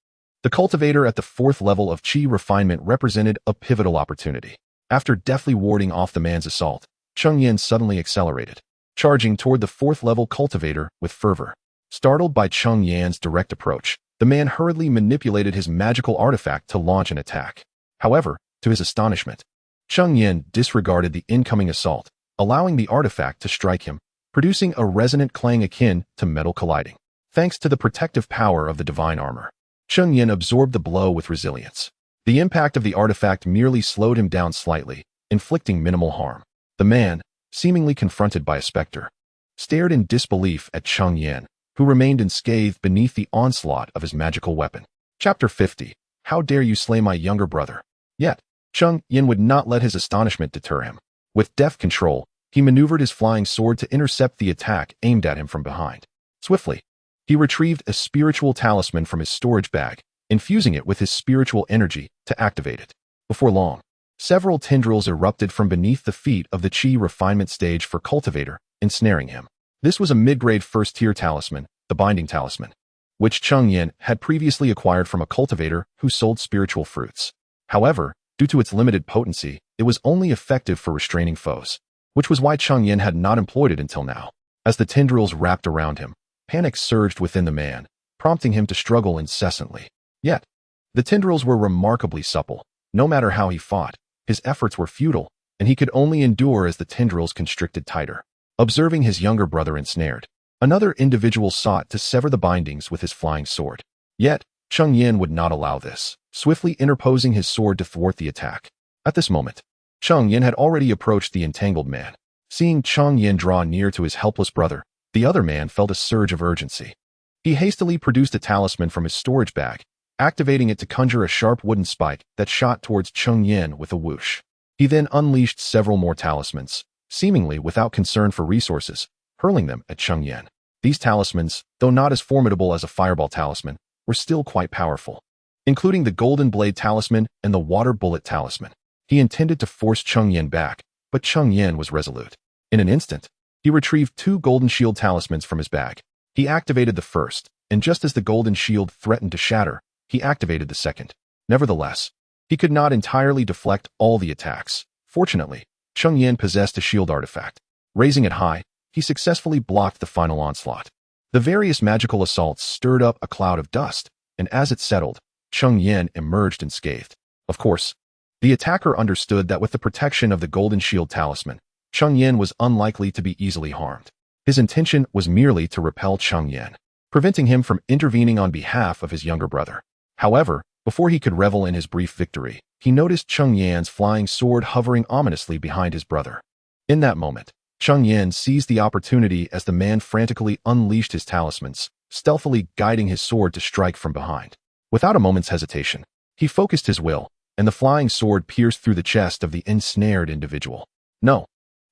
the cultivator at the 4th level of Qi refinement represented a pivotal opportunity. After deftly warding off the man's assault, Cheng Yan suddenly accelerated, charging toward the 4th level cultivator with fervor. Startled by Cheng Yan's direct approach, the man hurriedly manipulated his magical artifact to launch an attack. However, to his astonishment, Cheng Yan disregarded the incoming assault, allowing the artifact to strike him, producing a resonant clang akin to metal colliding. Thanks to the protective power of the divine armor, Cheng Yan absorbed the blow with resilience. The impact of the artifact merely slowed him down slightly, inflicting minimal harm. The man, seemingly confronted by a specter, stared in disbelief at Cheng Yan, who remained unscathed beneath the onslaught of his magical weapon. Chapter 50. How dare you slay my younger brother? Yet, Cheng Yan would not let his astonishment deter him. With deft control, he maneuvered his flying sword to intercept the attack aimed at him from behind. Swiftly, he retrieved a spiritual talisman from his storage bag, infusing it with his spiritual energy to activate it. Before long, several tendrils erupted from beneath the feet of the Qi refinement stage for cultivator, ensnaring him. This was a mid-grade first-tier talisman, the binding talisman, which Cheng Yan had previously acquired from a cultivator who sold spiritual fruits. However, due to its limited potency, it was only effective for restraining foes, which was why Cheng Yan had not employed it until now. As the tendrils wrapped around him, Panic surged within the man, prompting him to struggle incessantly. Yet, the tendrils were remarkably supple. No matter how he fought, his efforts were futile, and he could only endure as the tendrils constricted tighter. Observing his younger brother ensnared, another individual sought to sever the bindings with his flying sword. Yet, Cheng Yan would not allow this, swiftly interposing his sword to thwart the attack. At this moment, Cheng Yan had already approached the entangled man. Seeing Cheng Yan draw near to his helpless brother, the other man felt a surge of urgency. He hastily produced a talisman from his storage bag, activating it to conjure a sharp wooden spike that shot towards Cheng Yan with a whoosh. He then unleashed several more talismans, seemingly without concern for resources, hurling them at Cheng Yan. These talismans, though not as formidable as a fireball talisman, were still quite powerful, including the golden blade talisman and the water bullet talisman. He intended to force Cheng Yan back, but Cheng Yan was resolute. In an instant, he retrieved 2 golden shield talismans from his bag. He activated the first, and just as the golden shield threatened to shatter, he activated the second. Nevertheless, he could not entirely deflect all the attacks. Fortunately, Cheng Yan possessed a shield artifact. Raising it high, he successfully blocked the final onslaught. The various magical assaults stirred up a cloud of dust, and as it settled, Cheng Yan emerged unscathed. Of course, the attacker understood that with the protection of the golden shield talisman, Cheng Yan was unlikely to be easily harmed. His intention was merely to repel Cheng Yan, preventing him from intervening on behalf of his younger brother. However, before he could revel in his brief victory, he noticed Cheng Yan's flying sword hovering ominously behind his brother. In that moment, Cheng Yan seized the opportunity as the man frantically unleashed his talismans, stealthily guiding his sword to strike from behind. Without a moment's hesitation, he focused his will, and the flying sword pierced through the chest of the ensnared individual. No,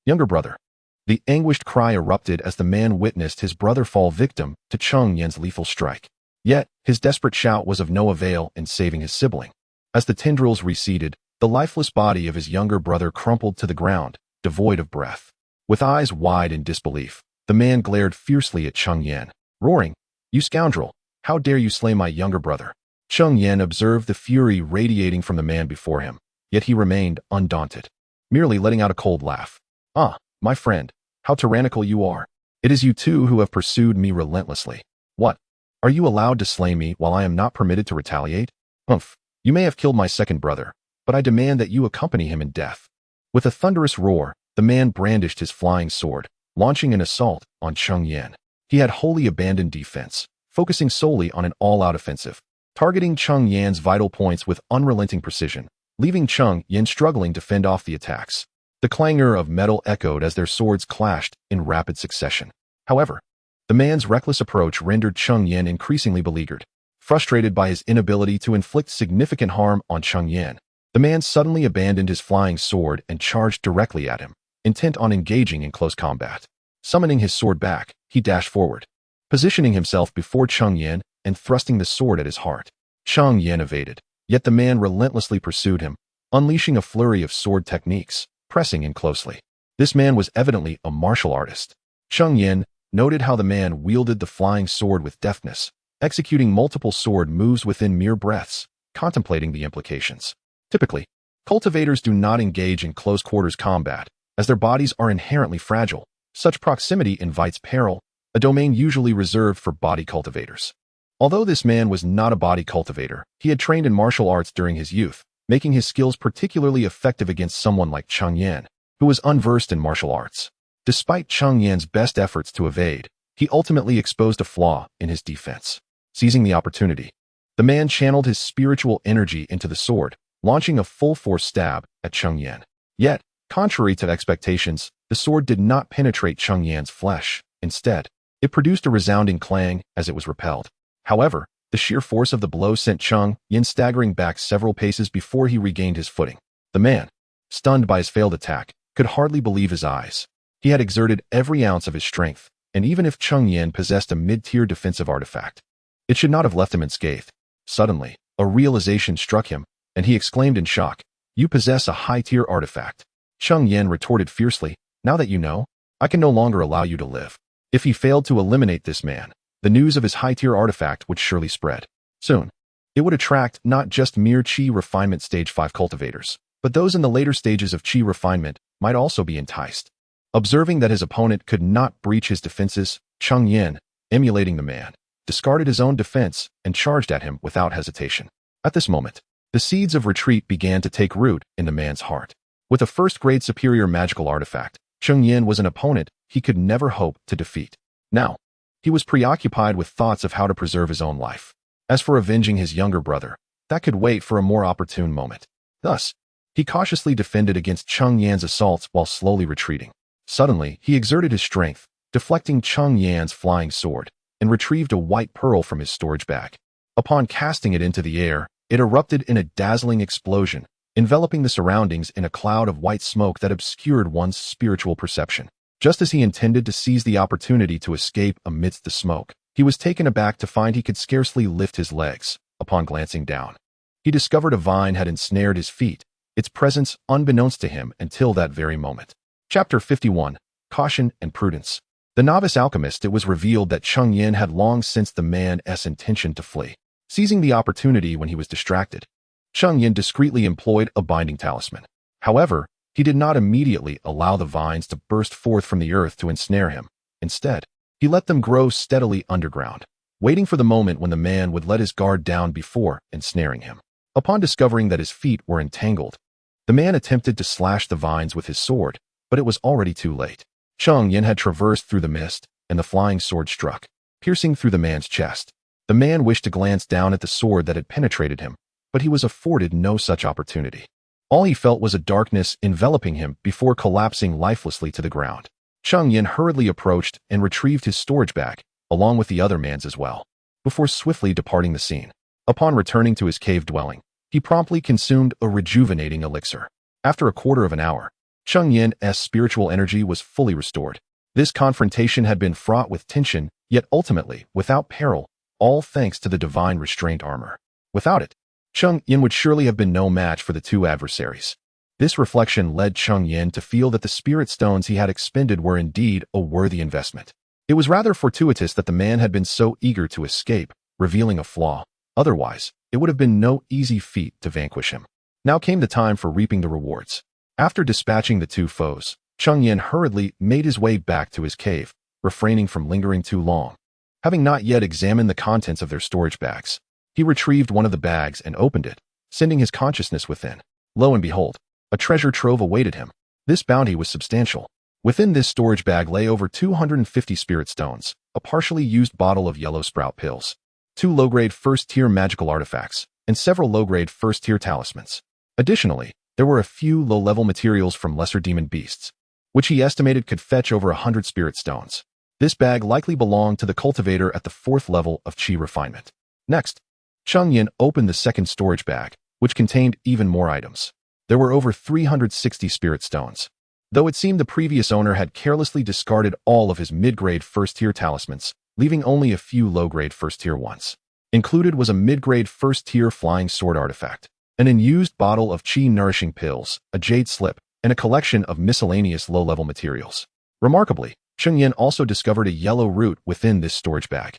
younger brother. The anguished cry erupted as the man witnessed his brother fall victim to Cheng Yan's lethal strike. Yet, his desperate shout was of no avail in saving his sibling. As the tendrils receded, the lifeless body of his younger brother crumpled to the ground, devoid of breath. With eyes wide in disbelief, the man glared fiercely at Cheng Yan, roaring, "You scoundrel! How dare you slay my younger brother?" Cheng Yan observed the fury radiating from the man before him, yet he remained undaunted, merely letting out a cold laugh. "Ah, my friend, how tyrannical you are. It is you too who have pursued me relentlessly. What? Are you allowed to slay me while I am not permitted to retaliate? Humph, you may have killed my second brother, but I demand that you accompany him in death." With a thunderous roar, the man brandished his flying sword, launching an assault on Cheng Yan. He had wholly abandoned defense, focusing solely on an all-out offensive, targeting Cheng Yan's vital points with unrelenting precision, leaving Cheng Yan struggling to fend off the attacks. The clangor of metal echoed as their swords clashed in rapid succession. However, the man's reckless approach rendered Cheng Yan increasingly beleaguered. Frustrated by his inability to inflict significant harm on Cheng Yan, the man suddenly abandoned his flying sword and charged directly at him, intent on engaging in close combat. Summoning his sword back, he dashed forward, positioning himself before Cheng Yan and thrusting the sword at his heart. Cheng Yan evaded, yet the man relentlessly pursued him, unleashing a flurry of sword techniques, pressing in closely. This man was evidently a martial artist. Cheng Yan noted how the man wielded the flying sword with deftness, executing multiple sword moves within mere breaths, contemplating the implications. Typically, cultivators do not engage in close-quarters combat, as their bodies are inherently fragile. Such proximity invites peril, a domain usually reserved for body cultivators. Although this man was not a body cultivator, he had trained in martial arts during his youth, making his skills particularly effective against someone like Cheng Yan, who was unversed in martial arts. Despite Cheng Yan's best efforts to evade, he ultimately exposed a flaw in his defense. Seizing the opportunity, the man channeled his spiritual energy into the sword, launching a full-force stab at Cheng Yan. Yet, contrary to expectations, the sword did not penetrate Cheng Yan's flesh. Instead, it produced a resounding clang as it was repelled. However, the sheer force of the blow sent Cheng Yan staggering back several paces before he regained his footing. The man, stunned by his failed attack, could hardly believe his eyes. He had exerted every ounce of his strength, and even if Cheng Yan possessed a mid-tier defensive artifact, it should not have left him unscathed. Suddenly, a realization struck him, and he exclaimed in shock, "You possess a high-tier artifact." Cheng Yan retorted fiercely, "Now that you know, I can no longer allow you to live." If he failed to eliminate this man, the news of his high-tier artifact would surely spread. Soon, it would attract not just mere Qi refinement stage 5 cultivators, but those in the later stages of Qi refinement might also be enticed. Observing that his opponent could not breach his defenses, Cheng Yan emulating the man, discarded his own defense and charged at him without hesitation. At this moment, the seeds of retreat began to take root in the man's heart. With a first-grade superior magical artifact, Cheng Yan was an opponent he could never hope to defeat. Now, he was preoccupied with thoughts of how to preserve his own life. As for avenging his younger brother, that could wait for a more opportune moment. Thus, he cautiously defended against Cheng Yan's assaults while slowly retreating. Suddenly, he exerted his strength, deflecting Cheng Yan's flying sword, and retrieved a white pearl from his storage bag. Upon casting it into the air, it erupted in a dazzling explosion, enveloping the surroundings in a cloud of white smoke that obscured one's spiritual perception. Just as he intended to seize the opportunity to escape amidst the smoke, he was taken aback to find he could scarcely lift his legs. Upon glancing down, he discovered a vine had ensnared his feet, its presence unbeknownst to him until that very moment. Chapter 51. Caution and Prudence. The novice alchemist, it was revealed that Cheng Yan had long sensed the man's intention to flee. Seizing the opportunity when he was distracted, Cheng Yan discreetly employed a binding talisman. However, he did not immediately allow the vines to burst forth from the earth to ensnare him. Instead, he let them grow steadily underground, waiting for the moment when the man would let his guard down before ensnaring him. Upon discovering that his feet were entangled, the man attempted to slash the vines with his sword, but it was already too late. Cheng Yan had traversed through the mist, and the flying sword struck, piercing through the man's chest. The man wished to glance down at the sword that had penetrated him, but he was afforded no such opportunity. All he felt was a darkness enveloping him before collapsing lifelessly to the ground. Cheng Yan hurriedly approached and retrieved his storage bag, along with the other man's as well, before swiftly departing the scene. Upon returning to his cave dwelling, he promptly consumed a rejuvenating elixir. After a quarter of an hour, Cheng Yan's spiritual energy was fully restored. This confrontation had been fraught with tension, yet ultimately without peril, all thanks to the divine restraint armor. Without it, Cheng Yan would surely have been no match for the two adversaries. This reflection led Cheng Yan to feel that the spirit stones he had expended were indeed a worthy investment. It was rather fortuitous that the man had been so eager to escape, revealing a flaw. Otherwise, it would have been no easy feat to vanquish him. Now came the time for reaping the rewards. After dispatching the two foes, Cheng Yan hurriedly made his way back to his cave, refraining from lingering too long. Having not yet examined the contents of their storage bags, he retrieved one of the bags and opened it, sending his consciousness within. Lo and behold, a treasure trove awaited him. This bounty was substantial. Within this storage bag lay over 250 spirit stones, a partially used bottle of yellow sprout pills, 2 low-grade first-tier magical artifacts, and several low-grade first-tier talismans. Additionally, there were a few low-level materials from lesser demon beasts, which he estimated could fetch over 100 spirit stones. This bag likely belonged to the cultivator at the 4th level of chi refinement. Next, Cheng Yan opened the second storage bag, which contained even more items. There were over 360 spirit stones. Though it seemed the previous owner had carelessly discarded all of his mid-grade first-tier talismans, leaving only a few low-grade first-tier ones. Included was a mid-grade first-tier flying sword artifact, an unused bottle of chi-nourishing pills, a jade slip, and a collection of miscellaneous low-level materials. Remarkably, Cheng Yan also discovered a yellow root within this storage bag.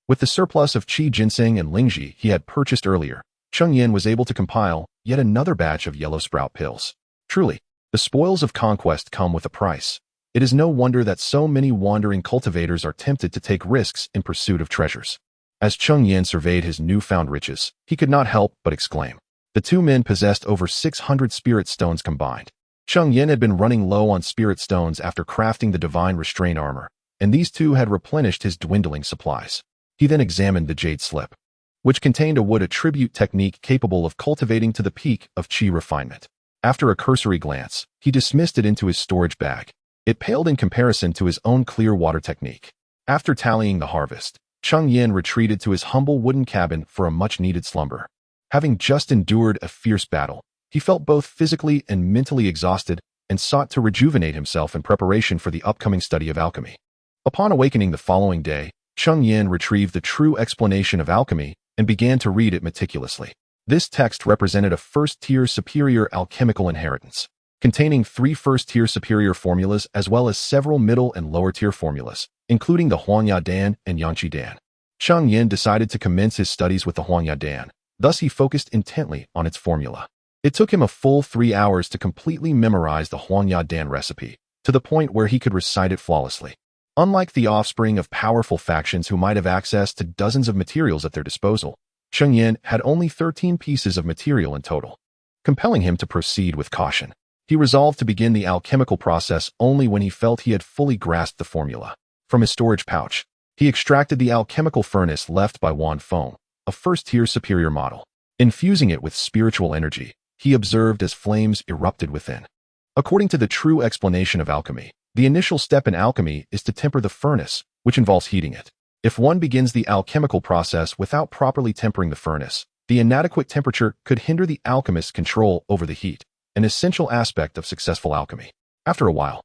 With the surplus of chi ginseng and lingji he had purchased earlier, Cheng Yan was able to compile yet another batch of yellow sprout pills. Truly, the spoils of conquest come with a price. It is no wonder that so many wandering cultivators are tempted to take risks in pursuit of treasures. As Cheng Yan surveyed his newfound riches, he could not help but exclaim. The two men possessed over 600 spirit stones combined. Cheng Yan had been running low on spirit stones after crafting the divine restraint armor, and these two had replenished his dwindling supplies. He then examined the jade slip, which contained a wood attribute technique capable of cultivating to the peak of chi refinement. After a cursory glance, he dismissed it into his storage bag. It paled in comparison to his own clear water technique. After tallying the harvest, Cheng Yan retreated to his humble wooden cabin for a much-needed slumber. Having just endured a fierce battle, he felt both physically and mentally exhausted and sought to rejuvenate himself in preparation for the upcoming study of alchemy. Upon awakening the following day, Cheng Yan retrieved the true explanation of alchemy and began to read it meticulously. This text represented a first-tier superior alchemical inheritance, containing 3 first-tier superior formulas as well as several middle and lower-tier formulas, including the Huangya Dan and Yangqi Dan. Cheng Yan decided to commence his studies with the Huangya Dan, thus he focused intently on its formula. It took him a full 3 hours to completely memorize the Huangya Dan recipe, to the point where he could recite it flawlessly. Unlike the offspring of powerful factions who might have access to dozens of materials at their disposal, Cheng Yan had only 13 pieces of material in total, compelling him to proceed with caution. He resolved to begin the alchemical process only when he felt he had fully grasped the formula. From his storage pouch, he extracted the alchemical furnace left by Wan Feng, a first-tier superior model. Infusing it with spiritual energy, he observed as flames erupted within. According to the true explanation of alchemy, the initial step in alchemy is to temper the furnace, which involves heating it. If one begins the alchemical process without properly tempering the furnace, the inadequate temperature could hinder the alchemist's control over the heat, an essential aspect of successful alchemy. After a while,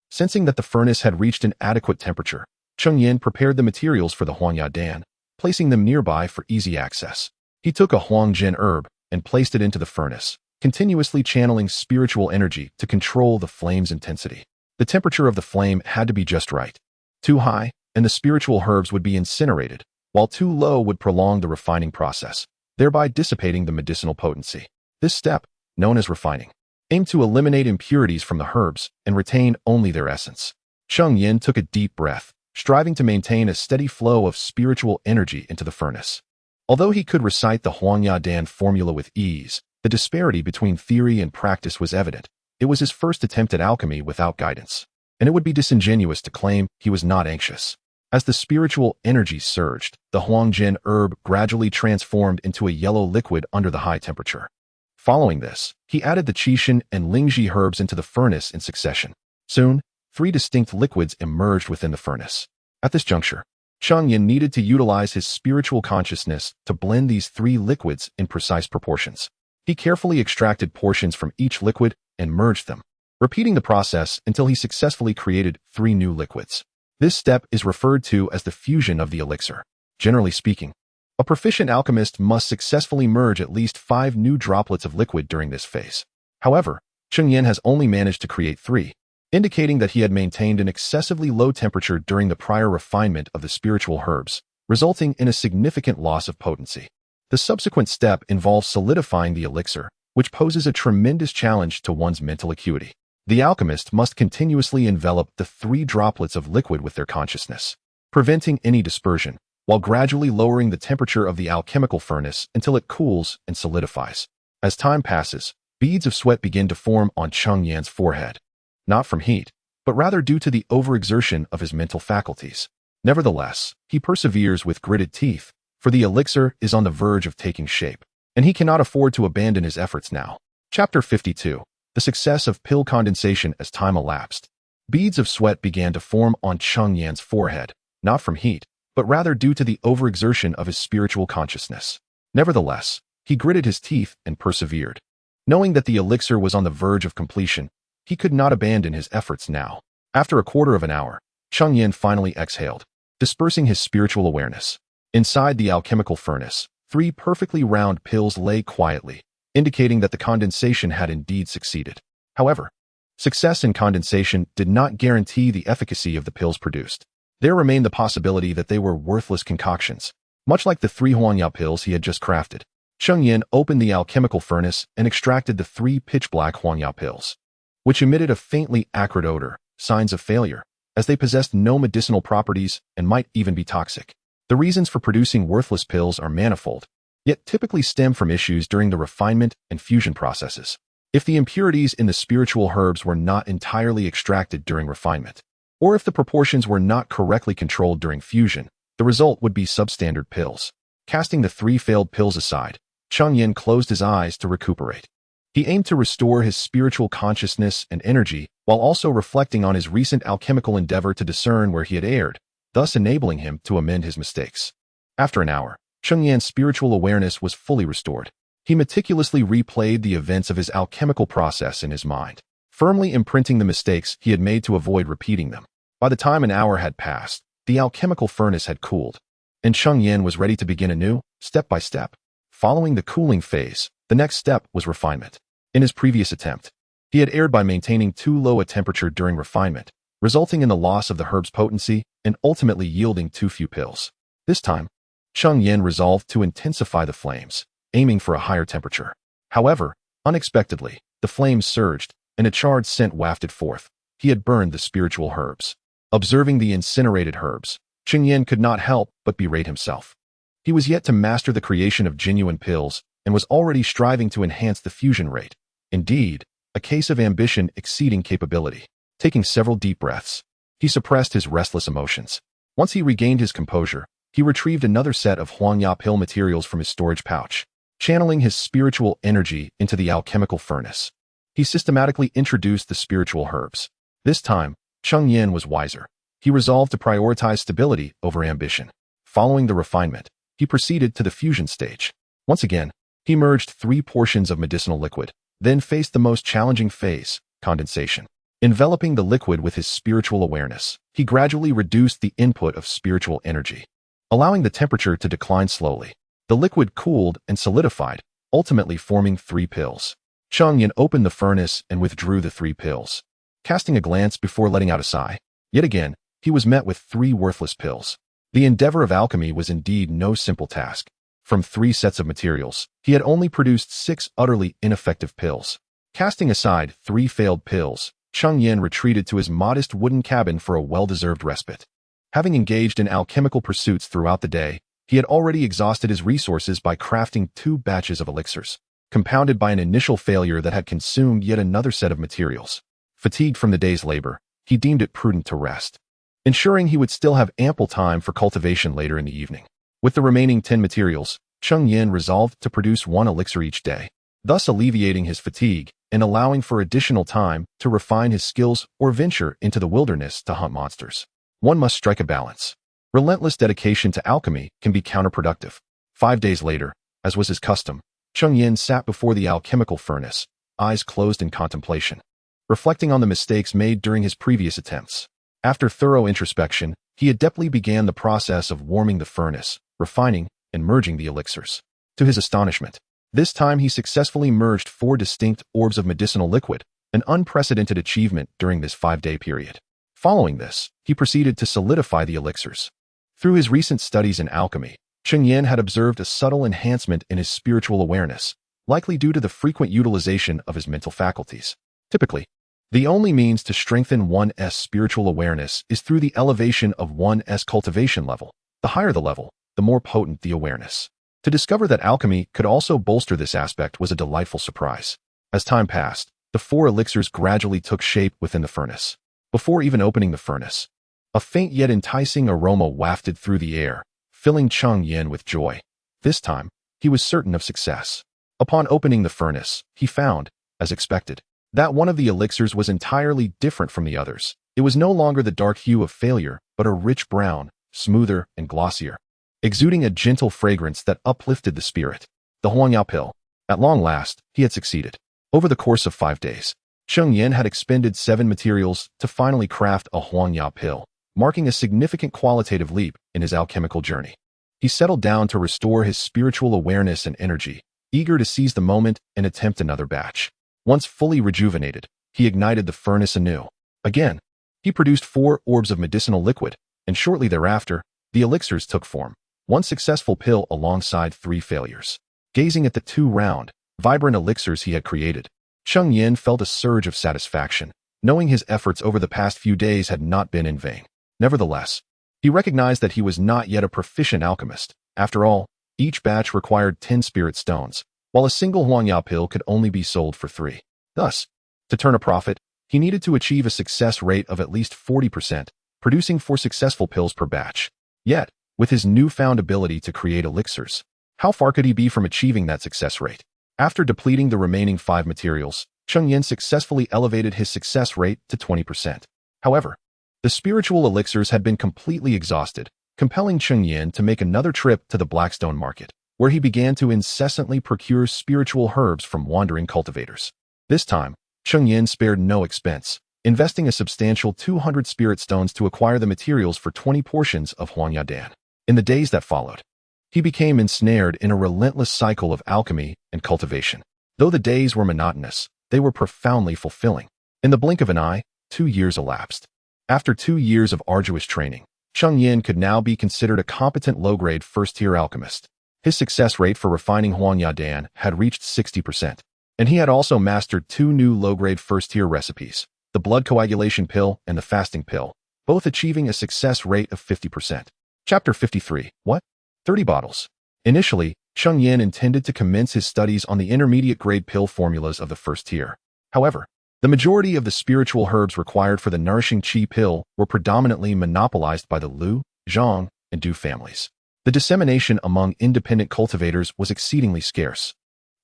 sensing that the furnace had reached an adequate temperature, Cheng Yan prepared the materials for the Huangya Dan, placing them nearby for easy access. He took a Huangjian herb and placed it into the furnace, continuously channeling spiritual energy to control the flame's intensity. The temperature of the flame had to be just right. Too high, and the spiritual herbs would be incinerated, while too low would prolong the refining process, thereby dissipating the medicinal potency. This step, known as refining, aimed to eliminate impurities from the herbs and retain only their essence. Cheng Yan took a deep breath, striving to maintain a steady flow of spiritual energy into the furnace. Although he could recite the Huangya Dan formula with ease, the disparity between theory and practice was evident. It was his first attempt at alchemy without guidance, and it would be disingenuous to claim he was not anxious. As the spiritual energy surged, the Huangjin herb gradually transformed into a yellow liquid under the high temperature. Following this, he added the Qixin and Lingji herbs into the furnace in succession. Soon, 3 distinct liquids emerged within the furnace. At this juncture, Cheng Yan needed to utilize his spiritual consciousness to blend these 3 liquids in precise proportions. He carefully extracted portions from each liquid and merged them, repeating the process until he successfully created 3 new liquids. This step is referred to as the fusion of the elixir. Generally speaking, a proficient alchemist must successfully merge at least 5 new droplets of liquid during this phase. However, Cheng Yan has only managed to create 3, indicating that he had maintained an excessively low temperature during the prior refinement of the spiritual herbs, resulting in a significant loss of potency. The subsequent step involves solidifying the elixir, which poses a tremendous challenge to one's mental acuity. The alchemist must continuously envelop the 3 droplets of liquid with their consciousness, preventing any dispersion, while gradually lowering the temperature of the alchemical furnace until it cools and solidifies. As time passes, beads of sweat begin to form on Cheng Yan's forehead, not from heat, but rather due to the overexertion of his mental faculties. Nevertheless, he perseveres with gritted teeth, for the elixir is on the verge of taking shape, and he cannot afford to abandon his efforts now. Chapter 52. The success of pill condensation. As time elapsed, beads of sweat began to form on Cheng Yan's forehead, not from heat, but rather due to the overexertion of his spiritual consciousness. Nevertheless, he gritted his teeth and persevered. Knowing that the elixir was on the verge of completion, he could not abandon his efforts now. After a quarter of an hour, Cheng Yan finally exhaled, dispersing his spiritual awareness. Inside the alchemical furnace, 3 perfectly round pills lay quietly, indicating that the condensation had indeed succeeded. However, success in condensation did not guarantee the efficacy of the pills produced. There remained the possibility that they were worthless concoctions, much like the 3 Huangya pills he had just crafted. Cheng Yan opened the alchemical furnace and extracted the 3 pitch-black Huangya pills, which emitted a faintly acrid odor, signs of failure, as they possessed no medicinal properties and might even be toxic. The reasons for producing worthless pills are manifold, yet typically stem from issues during the refinement and fusion processes. If the impurities in the spiritual herbs were not entirely extracted during refinement, or if the proportions were not correctly controlled during fusion, the result would be substandard pills. Casting the 3 failed pills aside, Cheng Yan closed his eyes to recuperate. He aimed to restore his spiritual consciousness and energy while also reflecting on his recent alchemical endeavor to discern where he had erred, thus enabling him to amend his mistakes. After an hour, Cheng Yan's spiritual awareness was fully restored. He meticulously replayed the events of his alchemical process in his mind, firmly imprinting the mistakes he had made to avoid repeating them. By the time an hour had passed, the alchemical furnace had cooled, and Cheng Yan was ready to begin anew, step by step. Following the cooling phase, the next step was refinement. In his previous attempt, he had erred by maintaining too low a temperature during refinement, resulting in the loss of the herb's potency and ultimately yielding too few pills. This time, Cheng Yan resolved to intensify the flames, aiming for a higher temperature. However, unexpectedly, the flames surged, and a charred scent wafted forth. He had burned the spiritual herbs. Observing the incinerated herbs, Cheng Yan could not help but berate himself. He was yet to master the creation of genuine pills and was already striving to enhance the fusion rate. Indeed, a case of ambition exceeding capability. Taking several deep breaths, he suppressed his restless emotions. Once he regained his composure, he retrieved another set of Huangya pill materials from his storage pouch. Channeling his spiritual energy into the alchemical furnace, he systematically introduced the spiritual herbs. This time, Cheng Yan was wiser. He resolved to prioritize stability over ambition. Following the refinement, he proceeded to the fusion stage. Once again, he merged 3 portions of medicinal liquid, then faced the most challenging phase, condensation. Enveloping the liquid with his spiritual awareness, he gradually reduced the input of spiritual energy, allowing the temperature to decline slowly. The liquid cooled and solidified, ultimately forming 3 pills. Cheng Yan opened the furnace and withdrew the 3 pills, casting a glance before letting out a sigh. Yet again, he was met with 3 worthless pills. The endeavor of alchemy was indeed no simple task. From 3 sets of materials, he had only produced 6 utterly ineffective pills. Casting aside 3 failed pills, Cheng Yan retreated to his modest wooden cabin for a well-deserved respite. Having engaged in alchemical pursuits throughout the day, he had already exhausted his resources by crafting 2 batches of elixirs, compounded by an initial failure that had consumed yet another set of materials. Fatigued from the day's labor, he deemed it prudent to rest, ensuring he would still have ample time for cultivation later in the evening. With the remaining 10 materials, Cheng Yan resolved to produce 1 elixir each day, thus alleviating his fatigue and allowing for additional time to refine his skills or venture into the wilderness to hunt monsters. One must strike a balance. Relentless dedication to alchemy can be counterproductive. 5 days later, as was his custom, Cheng Yan sat before the alchemical furnace, eyes closed in contemplation, reflecting on the mistakes made during his previous attempts. After thorough introspection, he adeptly began the process of warming the furnace, refining, and merging the elixirs. To his astonishment, this time he successfully merged 4 distinct orbs of medicinal liquid, an unprecedented achievement during this 5-day period. Following this, he proceeded to solidify the elixirs. Through his recent studies in alchemy, Cheng Yan had observed a subtle enhancement in his spiritual awareness, likely due to the frequent utilization of his mental faculties. Typically, the only means to strengthen one's spiritual awareness is through the elevation of one's cultivation level. The higher the level, the more potent the awareness. To discover that alchemy could also bolster this aspect was a delightful surprise. As time passed, the 4 elixirs gradually took shape within the furnace. Before even opening the furnace, a faint yet enticing aroma wafted through the air, filling Cheng Yan with joy. This time, he was certain of success. Upon opening the furnace, he found, as expected, that one of the elixirs was entirely different from the others. It was no longer the dark hue of failure, but a rich brown, smoother and glossier, exuding a gentle fragrance that uplifted the spirit. The Huangya pill. At long last, he had succeeded. Over the course of 5 days, Cheng Yan had expended 7 materials to finally craft a Huangya pill, marking a significant qualitative leap in his alchemical journey. He settled down to restore his spiritual awareness and energy, eager to seize the moment and attempt another batch. Once fully rejuvenated, he ignited the furnace anew. Again, he produced 4 orbs of medicinal liquid, and shortly thereafter, the elixirs took form, 1 successful pill alongside 3 failures. Gazing at the 2 round, vibrant elixirs he had created, Cheng Yan felt a surge of satisfaction, knowing his efforts over the past few days had not been in vain. Nevertheless, he recognized that he was not yet a proficient alchemist. After all, each batch required 10 spirit stones, while a single Huangya pill could only be sold for 3. Thus, to turn a profit, he needed to achieve a success rate of at least 40%, producing 4 successful pills per batch. Yet, with his newfound ability to create elixirs, how far could he be from achieving that success rate? After depleting the remaining 5 materials, Cheng Yan successfully elevated his success rate to 20%. However, the spiritual elixirs had been completely exhausted, compelling Cheng Yan to make another trip to the Blackstone market, where he began to incessantly procure spiritual herbs from wandering cultivators. This time, Cheng Yan spared no expense, investing a substantial 200 spirit stones to acquire the materials for 20 portions of Mundane. In the days that followed, he became ensnared in a relentless cycle of alchemy and cultivation. Though the days were monotonous, they were profoundly fulfilling. In the blink of an eye, 2 years elapsed. After 2 years of arduous training, Cheng Yan could now be considered a competent low-grade first-tier alchemist. His success rate for refining Mundane had reached 60%, and he had also mastered 2 new low-grade first-tier recipes, the blood coagulation pill and the fasting pill, both achieving a success rate of 50%. Chapter 53. What? 30 bottles. Initially, Cheng Yan intended to commence his studies on the intermediate-grade pill formulas of the first tier. However, the majority of the spiritual herbs required for the nourishing qi pill were predominantly monopolized by the Lu, Zhang, and Du families. The dissemination among independent cultivators was exceedingly scarce.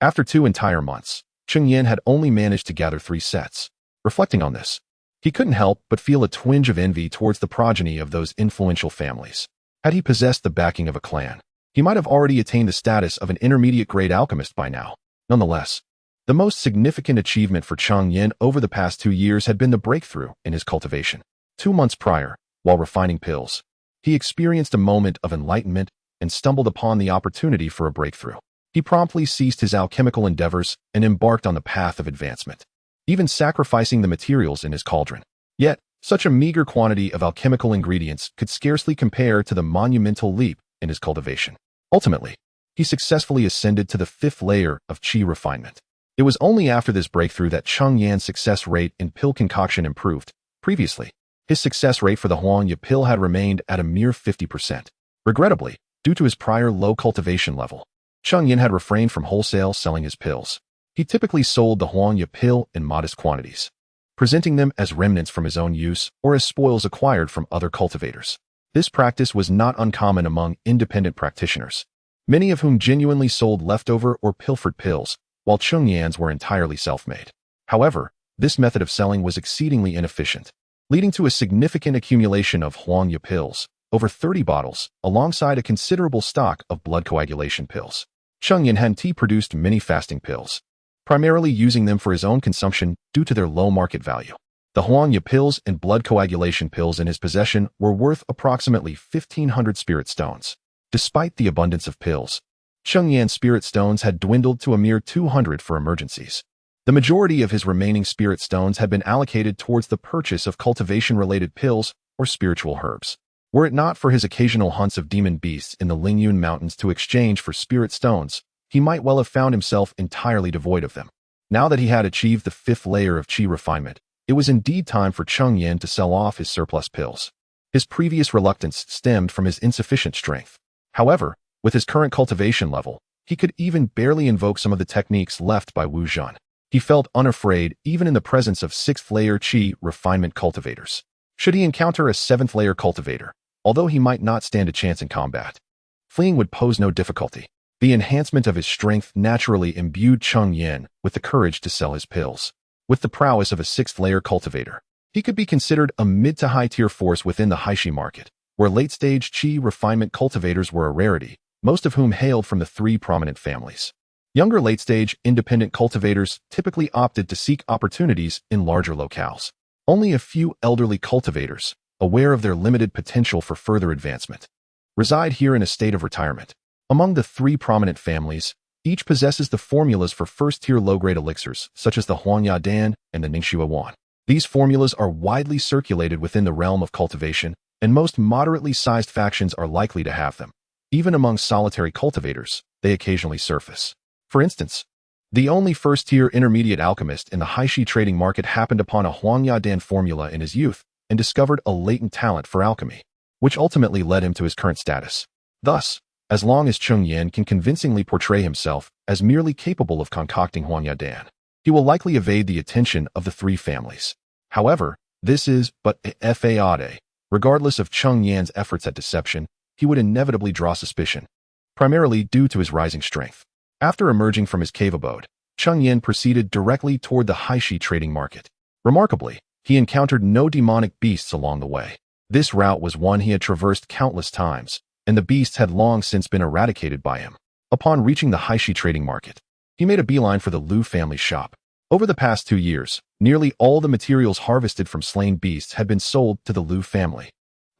After 2 entire months, Cheng Yan had only managed to gather 3 sets. Reflecting on this, he couldn't help but feel a twinge of envy towards the progeny of those influential families. Had he possessed the backing of a clan, he might have already attained the status of an intermediate-grade alchemist by now. Nonetheless, the most significant achievement for Cheng Yan over the past 2 years had been the breakthrough in his cultivation. 2 months prior, while refining pills, he experienced a moment of enlightenment and stumbled upon the opportunity for a breakthrough. He promptly ceased his alchemical endeavors and embarked on the path of advancement, even sacrificing the materials in his cauldron. Yet, such a meager quantity of alchemical ingredients could scarcely compare to the monumental leap in his cultivation. Ultimately, he successfully ascended to the 5th layer of qi refinement. It was only after this breakthrough that Cheng Yan's success rate in pill concoction improved. Previously, his success rate for the Huangya pill had remained at a mere 50%. Regrettably, due to his prior low cultivation level, Cheng Yan had refrained from wholesale selling his pills. He typically sold the Huangya pill in modest quantities, presenting them as remnants from his own use or as spoils acquired from other cultivators. This practice was not uncommon among independent practitioners, many of whom genuinely sold leftover or pilfered pills, while Cheng Yan's were entirely self-made. However, this method of selling was exceedingly inefficient, leading to a significant accumulation of Huangya pills, over 30 bottles, alongside a considerable stock of blood coagulation pills. Cheng Yan had produced many fasting pills, primarily using them for his own consumption due to their low market value. The Huangya pills and blood coagulation pills in his possession were worth approximately 1,500 spirit stones. Despite the abundance of pills, Cheng Yan's spirit stones had dwindled to a mere 200 for emergencies. The majority of his remaining spirit stones had been allocated towards the purchase of cultivation-related pills or spiritual herbs. Were it not for his occasional hunts of demon beasts in the Lingyun Mountains to exchange for spirit stones, he might well have found himself entirely devoid of them. Now that he had achieved the 5th layer of qi refinement, it was indeed time for Cheng Yan to sell off his surplus pills. His previous reluctance stemmed from his insufficient strength. However, with his current cultivation level, he could even barely invoke some of the techniques left by Wu Zhan. He felt unafraid even in the presence of 6th layer qi refinement cultivators. Should he encounter a 7th layer cultivator, although he might not stand a chance in combat, fleeing would pose no difficulty. The enhancement of his strength naturally imbued Cheng Yan with the courage to sell his pills. With the prowess of a 6th layer cultivator, he could be considered a mid to high tier force within the Haishi market, where late-stage qi refinement cultivators were a rarity, most of whom hailed from the 3 prominent families. Younger late-stage independent cultivators typically opted to seek opportunities in larger locales. Only a few elderly cultivators, aware of their limited potential for further advancement, reside here in a state of retirement. Among the 3 prominent families, each possesses the formulas for first-tier low-grade elixirs, such as the Huangya Dan and the Ningxue Wan. These formulas are widely circulated within the realm of cultivation, and most moderately sized factions are likely to have them. Even among solitary cultivators, they occasionally surface. For instance, the only first-tier intermediate alchemist in the Haishi trading market happened upon a Huangya Dan formula in his youth and discovered a latent talent for alchemy, which ultimately led him to his current status. Thus, as long as Cheng Yan can convincingly portray himself as merely capable of concocting Huangya Dan, he will likely evade the attention of the 3 families. However, this is but a fade. Regardless of Cheng Yan's efforts at deception, he would inevitably draw suspicion, primarily due to his rising strength. After emerging from his cave abode, Cheng Yan proceeded directly toward the Haishi trading market. Remarkably, he encountered no demonic beasts along the way. This route was one he had traversed countless times, and the beasts had long since been eradicated by him. Upon reaching the Haishi trading market, he made a beeline for the Lu family shop. Over the past 2 years, nearly all the materials harvested from slain beasts had been sold to the Lu family,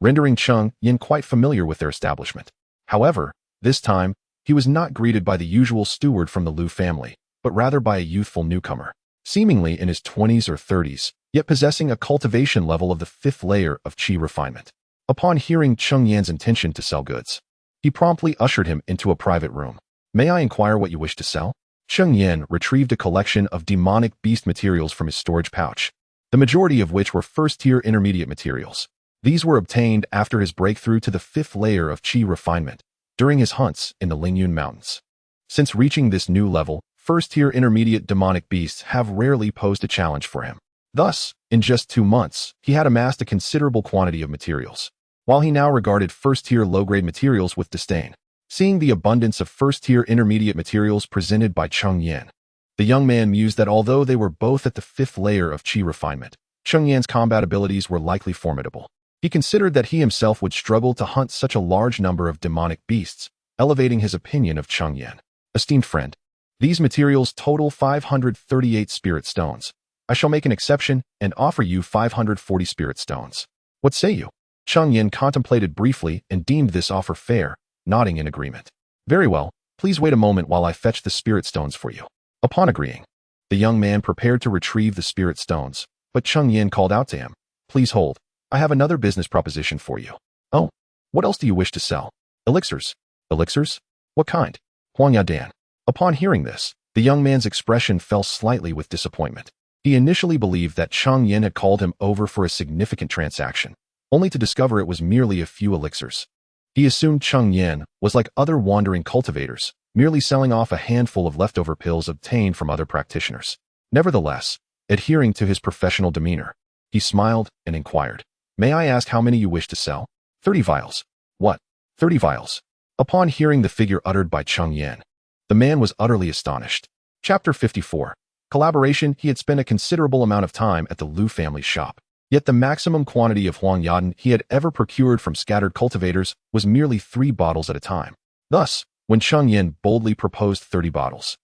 rendering Cheng Yan quite familiar with their establishment. However, this time, he was not greeted by the usual steward from the Lu family, but rather by a youthful newcomer, seemingly in his 20s or 30s, yet possessing a cultivation level of the 5th layer of qi refinement. Upon hearing Cheng Yan's intention to sell goods, he promptly ushered him into a private room. "May I inquire what you wish to sell?" Cheng Yan retrieved a collection of demonic beast materials from his storage pouch, the majority of which were first-tier intermediate materials. These were obtained after his breakthrough to the 5th layer of Qi refinement during his hunts in the Lingyun Mountains. Since reaching this new level, first-tier intermediate demonic beasts have rarely posed a challenge for him. Thus, in just 2 months, he had amassed a considerable quantity of materials, while he now regarded first-tier low-grade materials with disdain. Seeing the abundance of first-tier intermediate materials presented by Cheng Yan, the young man mused that although they were both at the 5th layer of Qi refinement, Cheng Yan's combat abilities were likely formidable. He considered that he himself would struggle to hunt such a large number of demonic beasts, elevating his opinion of Cheng Yan. Esteemed friend, these materials total 538 spirit stones. I shall make an exception and offer you 540 spirit stones. What say you? Cheng Yan contemplated briefly and deemed this offer fair, nodding in agreement. Very well, please wait a moment while I fetch the spirit stones for you. Upon agreeing, the young man prepared to retrieve the spirit stones, but Cheng Yan called out to him, "Please hold. I have another business proposition for you." "Oh, what else do you wish to sell?" "Elixirs." "Elixirs? What kind?" "Huang Dan." Upon hearing this, the young man's expression fell slightly with disappointment. He initially believed that Cheng Yan had called him over for a significant transaction, only to discover it was merely a few elixirs. He assumed Cheng Yan was like other wandering cultivators, merely selling off a handful of leftover pills obtained from other practitioners. Nevertheless, adhering to his professional demeanor, he smiled and inquired, "May I ask how many you wish to sell?" 30 vials. "What? 30 vials?" Upon hearing the figure uttered by Cheng Yan, the man was utterly astonished. Chapter 54. Collaboration. He had spent a considerable amount of time at the Lu family's shop. Yet the maximum quantity of Huang Yadan he had ever procured from scattered cultivators was merely 3 bottles at a time. Thus, when Cheng Yan boldly proposed 30 bottles,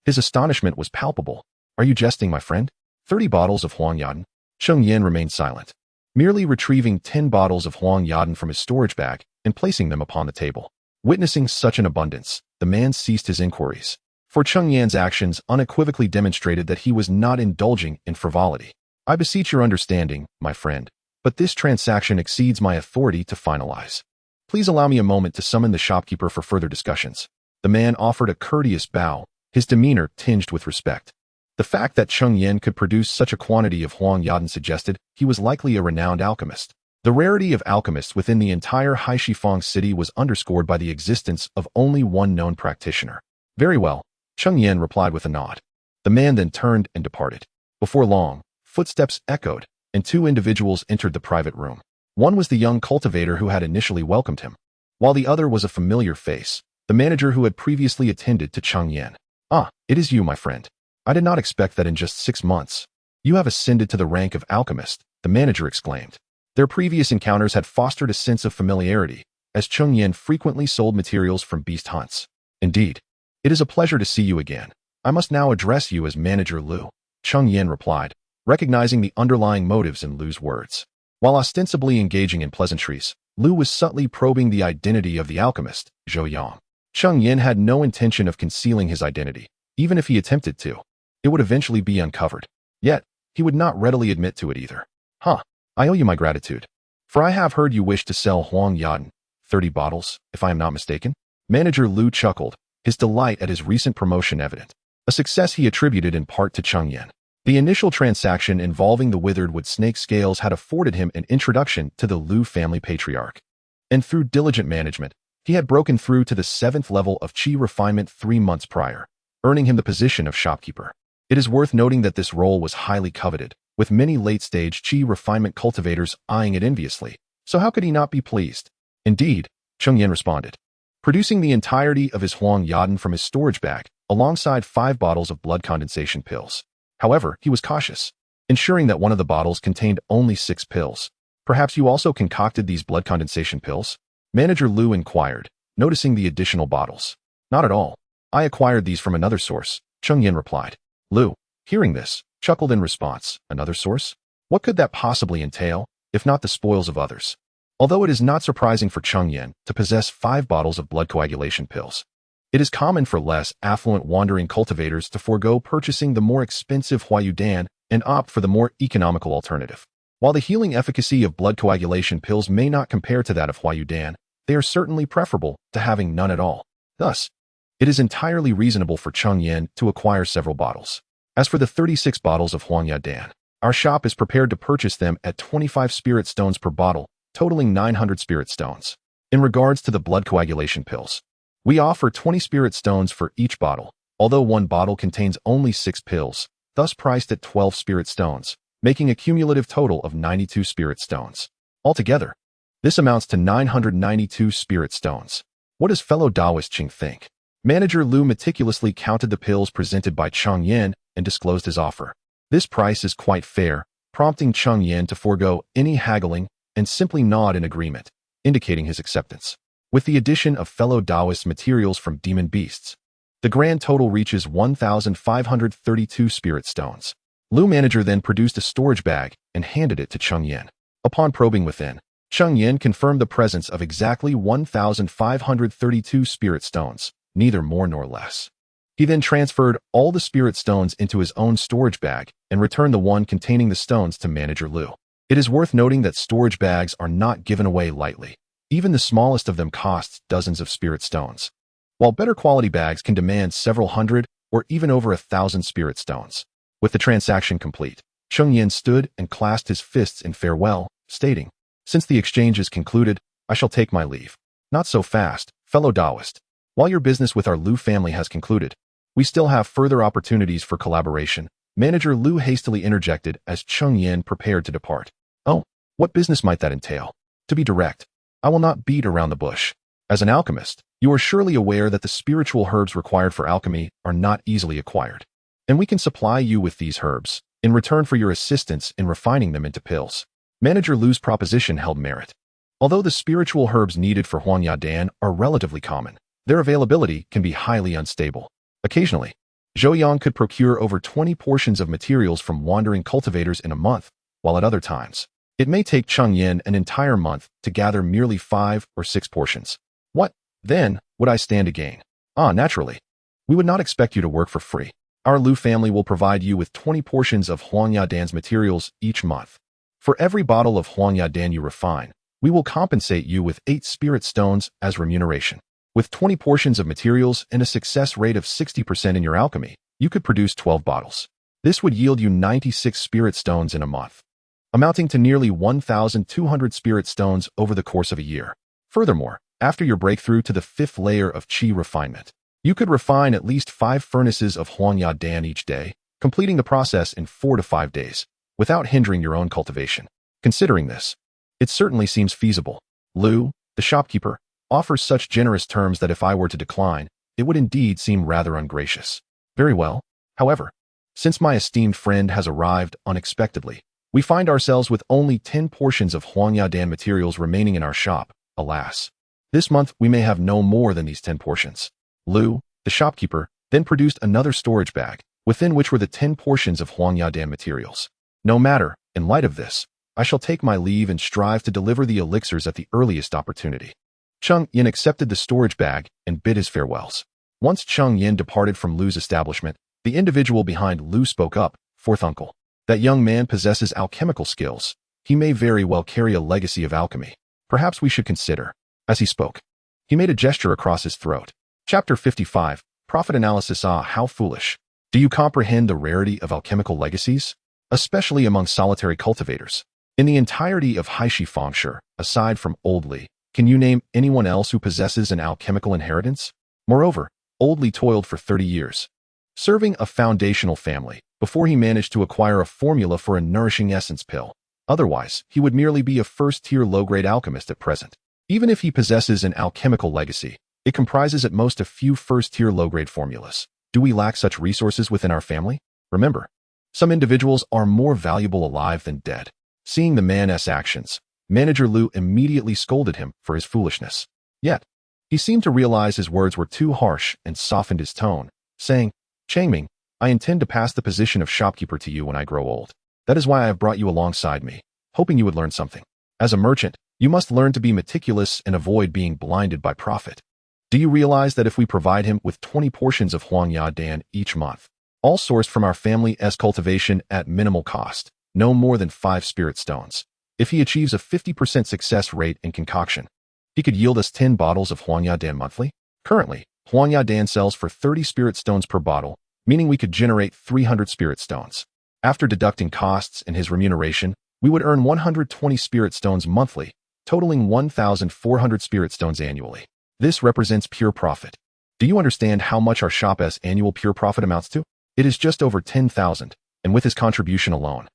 his astonishment was palpable. "Are you jesting, my friend? 30 bottles of Huang Yadan?" Cheng Yan remained silent, merely retrieving 10 bottles of Huang Yadan from his storage bag and placing them upon the table. Witnessing such an abundance, the man ceased his inquiries, for Cheng Yan's actions unequivocally demonstrated that he was not indulging in frivolity. "I beseech your understanding, my friend, but this transaction exceeds my authority to finalize. Please allow me a moment to summon the shopkeeper for further discussions." The man offered a courteous bow, his demeanor tinged with respect. The fact that Cheng Yan could produce such a quantity of Huang Yadan suggested he was likely a renowned alchemist. The rarity of alchemists within the entire Haishifang city was underscored by the existence of only one known practitioner. "Very well," Cheng Yan replied with a nod. The man then turned and departed. Before long, footsteps echoed, and 2 individuals entered the private room. One was the young cultivator who had initially welcomed him, while the other was a familiar face, the manager who had previously attended to Cheng Yan. "Ah, it is you, my friend. I did not expect that in just 6 months. You have ascended to the rank of alchemist," the manager exclaimed. Their previous encounters had fostered a sense of familiarity, as Cheng Yan frequently sold materials from beast hunts. "Indeed, it is a pleasure to see you again. I must now address you as Manager Lu," Cheng Yan replied, recognizing the underlying motives in Lu's words. While ostensibly engaging in pleasantries, Lu was subtly probing the identity of the alchemist, Zhou Yang. Cheng Yan had no intention of concealing his identity. Even if he attempted to, it would eventually be uncovered. Yet, he would not readily admit to it either. I owe you my gratitude. For I have heard you wish to sell Huang Yadan, 30 bottles, if I am not mistaken." Manager Lu chuckled, his delight at his recent promotion evident. A success he attributed in part to Cheng Yan. The initial transaction involving the withered wood snake scales had afforded him an introduction to the Lu family patriarch. And through diligent management, he had broken through to the 7th level of Qi refinement 3 months prior, earning him the position of shopkeeper. It is worth noting that this role was highly coveted, with many late-stage Qi refinement cultivators eyeing it enviously. So how could he not be pleased? "Indeed," Cheng Yan responded, producing the entirety of his Huang Yadan from his storage bag, alongside 5 bottles of blood condensation pills. However, he was cautious, ensuring that one of the bottles contained only 6 pills. "Perhaps you also concocted these blood condensation pills?" Manager Lu inquired, noticing the additional bottles. "Not at all. I acquired these from another source," Cheng Yan replied. Lu, hearing this, chuckled in response. "Another source? What could that possibly entail, if not the spoils of others?" Although it is not surprising for Cheng Yan to possess 5 bottles of blood coagulation pills, it is common for less affluent wandering cultivators to forego purchasing the more expensive Huayudan and opt for the more economical alternative. While the healing efficacy of blood coagulation pills may not compare to that of Huayudan, they are certainly preferable to having none at all. Thus, it is entirely reasonable for Cheng Yan to acquire several bottles. As for the 36 bottles of Huang Yadan, our shop is prepared to purchase them at 25 spirit stones per bottle, totaling 900 spirit stones. In regards to the blood coagulation pills, we offer 20 spirit stones for each bottle, although one bottle contains only 6 pills, thus priced at 12 spirit stones, making a cumulative total of 92 spirit stones. Altogether, this amounts to 992 spirit stones. What does fellow Taoist Cheng think? Manager Lu meticulously counted the pills presented by Cheng Yan and disclosed his offer. This price is quite fair, prompting Cheng Yan to forego any haggling and simply nod in agreement, indicating his acceptance. With the addition of fellow Taoist materials from demon beasts, the grand total reaches 1,532 spirit stones. Lu manager then produced a storage bag and handed it to Cheng Yan. Upon probing within, Cheng Yan confirmed the presence of exactly 1,532 spirit stones, neither more nor less. He then transferred all the spirit stones into his own storage bag and returned the one containing the stones to Manager Lu. It is worth noting that storage bags are not given away lightly. Even the smallest of them costs dozens of spirit stones, while better quality bags can demand several hundred or even over 1,000 spirit stones. With the transaction complete, Cheng Yan stood and clasped his fists in farewell, stating, "Since the exchange is concluded, I shall take my leave." "Not so fast, fellow Taoist. While your business with our Lu family has concluded, we still have further opportunities for collaboration," Manager Lu hastily interjected as Cheng Yan prepared to depart. "Oh, what business might that entail? To be direct, I will not beat around the bush. As an alchemist, you are surely aware that the spiritual herbs required for alchemy are not easily acquired, and we can supply you with these herbs in return for your assistance in refining them into pills." Manager Lu's proposition held merit. Although the spiritual herbs needed for Huangyadan are relatively common, their availability can be highly unstable. Occasionally, Zhou Yang could procure over 20 portions of materials from wandering cultivators in a month, while at other times, it may take Cheng Yan an entire month to gather merely 5 or 6 portions. What, then, would I stand to gain? Naturally. We would not expect you to work for free. Our Lu family will provide you with 20 portions of Huangyadan's materials each month. For every bottle of Huangyadan you refine, we will compensate you with 8 spirit stones as remuneration. With 20 portions of materials and a success rate of 60% in your alchemy, you could produce 12 bottles. This would yield you 96 spirit stones in a month, amounting to nearly 1,200 spirit stones over the course of a year. Furthermore, after your breakthrough to the 5th layer of qi refinement, you could refine at least 5 furnaces of Huangyadan each day, completing the process in 4 to 5 days, without hindering your own cultivation. Considering this, it certainly seems feasible. Lu, the shopkeeper, offers such generous terms that if I were to decline, it would indeed seem rather ungracious. Very well. However, since my esteemed friend has arrived unexpectedly, we find ourselves with only 10 portions of Huangyadan materials remaining in our shop, alas. This month we may have no more than these 10 portions. Lu, the shopkeeper, then produced another storage bag, within which were the 10 portions of Huangyadan materials. No matter, in light of this, I shall take my leave and strive to deliver the elixirs at the earliest opportunity. Cheng Yan accepted the storage bag and bid his farewells. Once Cheng Yan departed from Lu's establishment, the individual behind Lu spoke up, "Fourth uncle, that young man possesses alchemical skills. He may very well carry a legacy of alchemy. Perhaps we should consider." As he spoke, he made a gesture across his throat. Chapter 55, Profit Analysis. How foolish. Do you comprehend the rarity of alchemical legacies? Especially among solitary cultivators. In the entirety of Haishi Fengshi, aside from Old Li, can you name anyone else who possesses an alchemical inheritance? Moreover, Old Li toiled for 30 years, serving a foundational family, before he managed to acquire a formula for a nourishing essence pill. Otherwise, he would merely be a first-tier low-grade alchemist at present. Even if he possesses an alchemical legacy, it comprises at most a few first-tier low-grade formulas. Do we lack such resources within our family? Remember, some individuals are more valuable alive than dead. Seeing the man's actions, Manager Lu immediately scolded him for his foolishness. Yet, he seemed to realize his words were too harsh and softened his tone, saying, "Changming, I intend to pass the position of shopkeeper to you when I grow old. That is why I have brought you alongside me, hoping you would learn something. As a merchant, you must learn to be meticulous and avoid being blinded by profit. Do you realize that if we provide him with 20 portions of Huangyadan each month, all sourced from our family's cultivation at minimal cost, no more than 5 spirit stones, if he achieves a 50% success rate in concoction, he could yield us 10 bottles of Huangyadan monthly? Currently, Huangyadan sells for 30 spirit stones per bottle, meaning we could generate 300 spirit stones. After deducting costs and his remuneration, we would earn 120 spirit stones monthly, totaling 1,400 spirit stones annually. This represents pure profit. Do you understand how much our shop's annual pure profit amounts to? It is just over 10,000, and with his contribution alone,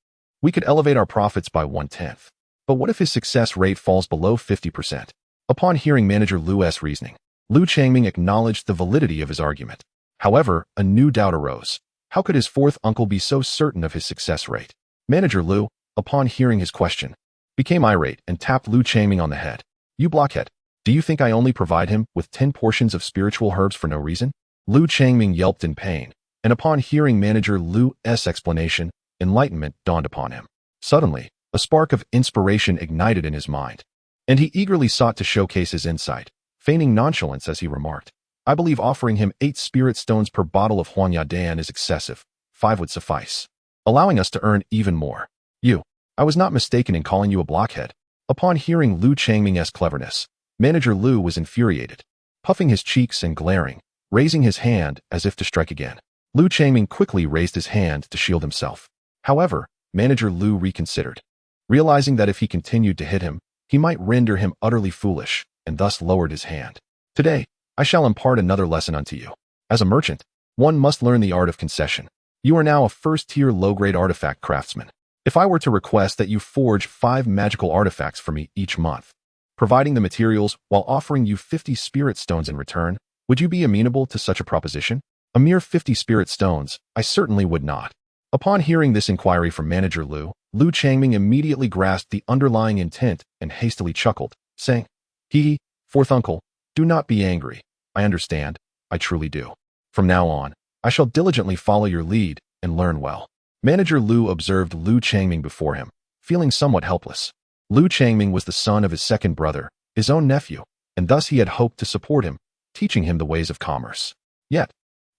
we could elevate our profits by 1/10. But what if his success rate falls below 50%? Upon hearing Manager Lu's reasoning, Lu Changming acknowledged the validity of his argument. However, a new doubt arose. How could his fourth uncle be so certain of his success rate? Manager Lu, upon hearing his question, became irate and tapped Lu Changming on the head. You blockhead. Do you think I only provide him with 10 portions of spiritual herbs for no reason? Lu Changming yelped in pain, and upon hearing Manager Lu's explanation, enlightenment dawned upon him. Suddenly, a spark of inspiration ignited in his mind, and he eagerly sought to showcase his insight, feigning nonchalance as he remarked, I believe offering him 8 spirit stones per bottle of Huanyadan is excessive. 5 would suffice, allowing us to earn even more. I was not mistaken in calling you a blockhead. Upon hearing Lu Changming's cleverness, Manager Lu was infuriated, puffing his cheeks and glaring, raising his hand as if to strike again. Lu Changming quickly raised his hand to shield himself. However, Manager Lu reconsidered, realizing that if he continued to hit him, he might render him utterly foolish, and thus lowered his hand. Today, I shall impart another lesson unto you. As a merchant, one must learn the art of concession. You are now a first-tier low-grade artifact craftsman. If I were to request that you forge 5 magical artifacts for me each month, providing the materials while offering you 50 spirit stones in return, would you be amenable to such a proposition? A mere 50 spirit stones, I certainly would not. Upon hearing this inquiry from Manager Lu, Lu Changming immediately grasped the underlying intent and hastily chuckled, saying, Hee, fourth uncle, do not be angry. I understand. I truly do. From now on, I shall diligently follow your lead and learn well. Manager Lu observed Lu Changming before him, feeling somewhat helpless. Lu Changming was the son of his second brother, his own nephew, and thus he had hoped to support him, teaching him the ways of commerce. Yet,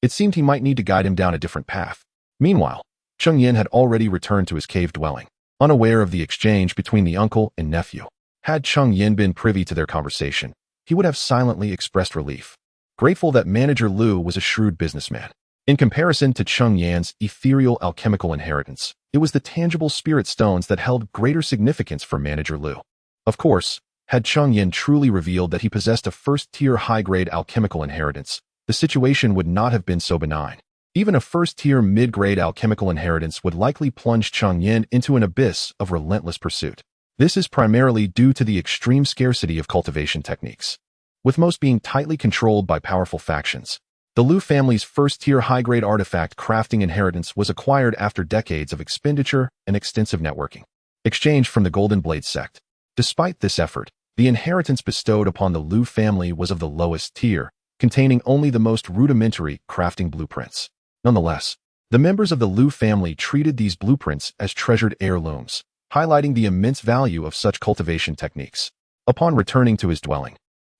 it seemed he might need to guide him down a different path. Meanwhile, Cheng Yan had already returned to his cave dwelling, unaware of the exchange between the uncle and nephew. Had Cheng Yan been privy to their conversation, he would have silently expressed relief, grateful that Manager Lu was a shrewd businessman. In comparison to Cheng Yan's ethereal alchemical inheritance, it was the tangible spirit stones that held greater significance for Manager Lu. Of course, had Cheng Yan truly revealed that he possessed a first-tier high-grade alchemical inheritance, the situation would not have been so benign. Even a first-tier mid-grade alchemical inheritance would likely plunge Cheng Yan into an abyss of relentless pursuit. This is primarily due to the extreme scarcity of cultivation techniques, with most being tightly controlled by powerful factions. The Lu family's first-tier high-grade artifact crafting inheritance was acquired after decades of expenditure and extensive networking, exchanged from the Golden Blade sect. Despite this effort, the inheritance bestowed upon the Lu family was of the lowest tier, containing only the most rudimentary crafting blueprints. Nonetheless, the members of the Lu family treated these blueprints as treasured heirlooms, highlighting the immense value of such cultivation techniques. Upon returning to his dwelling,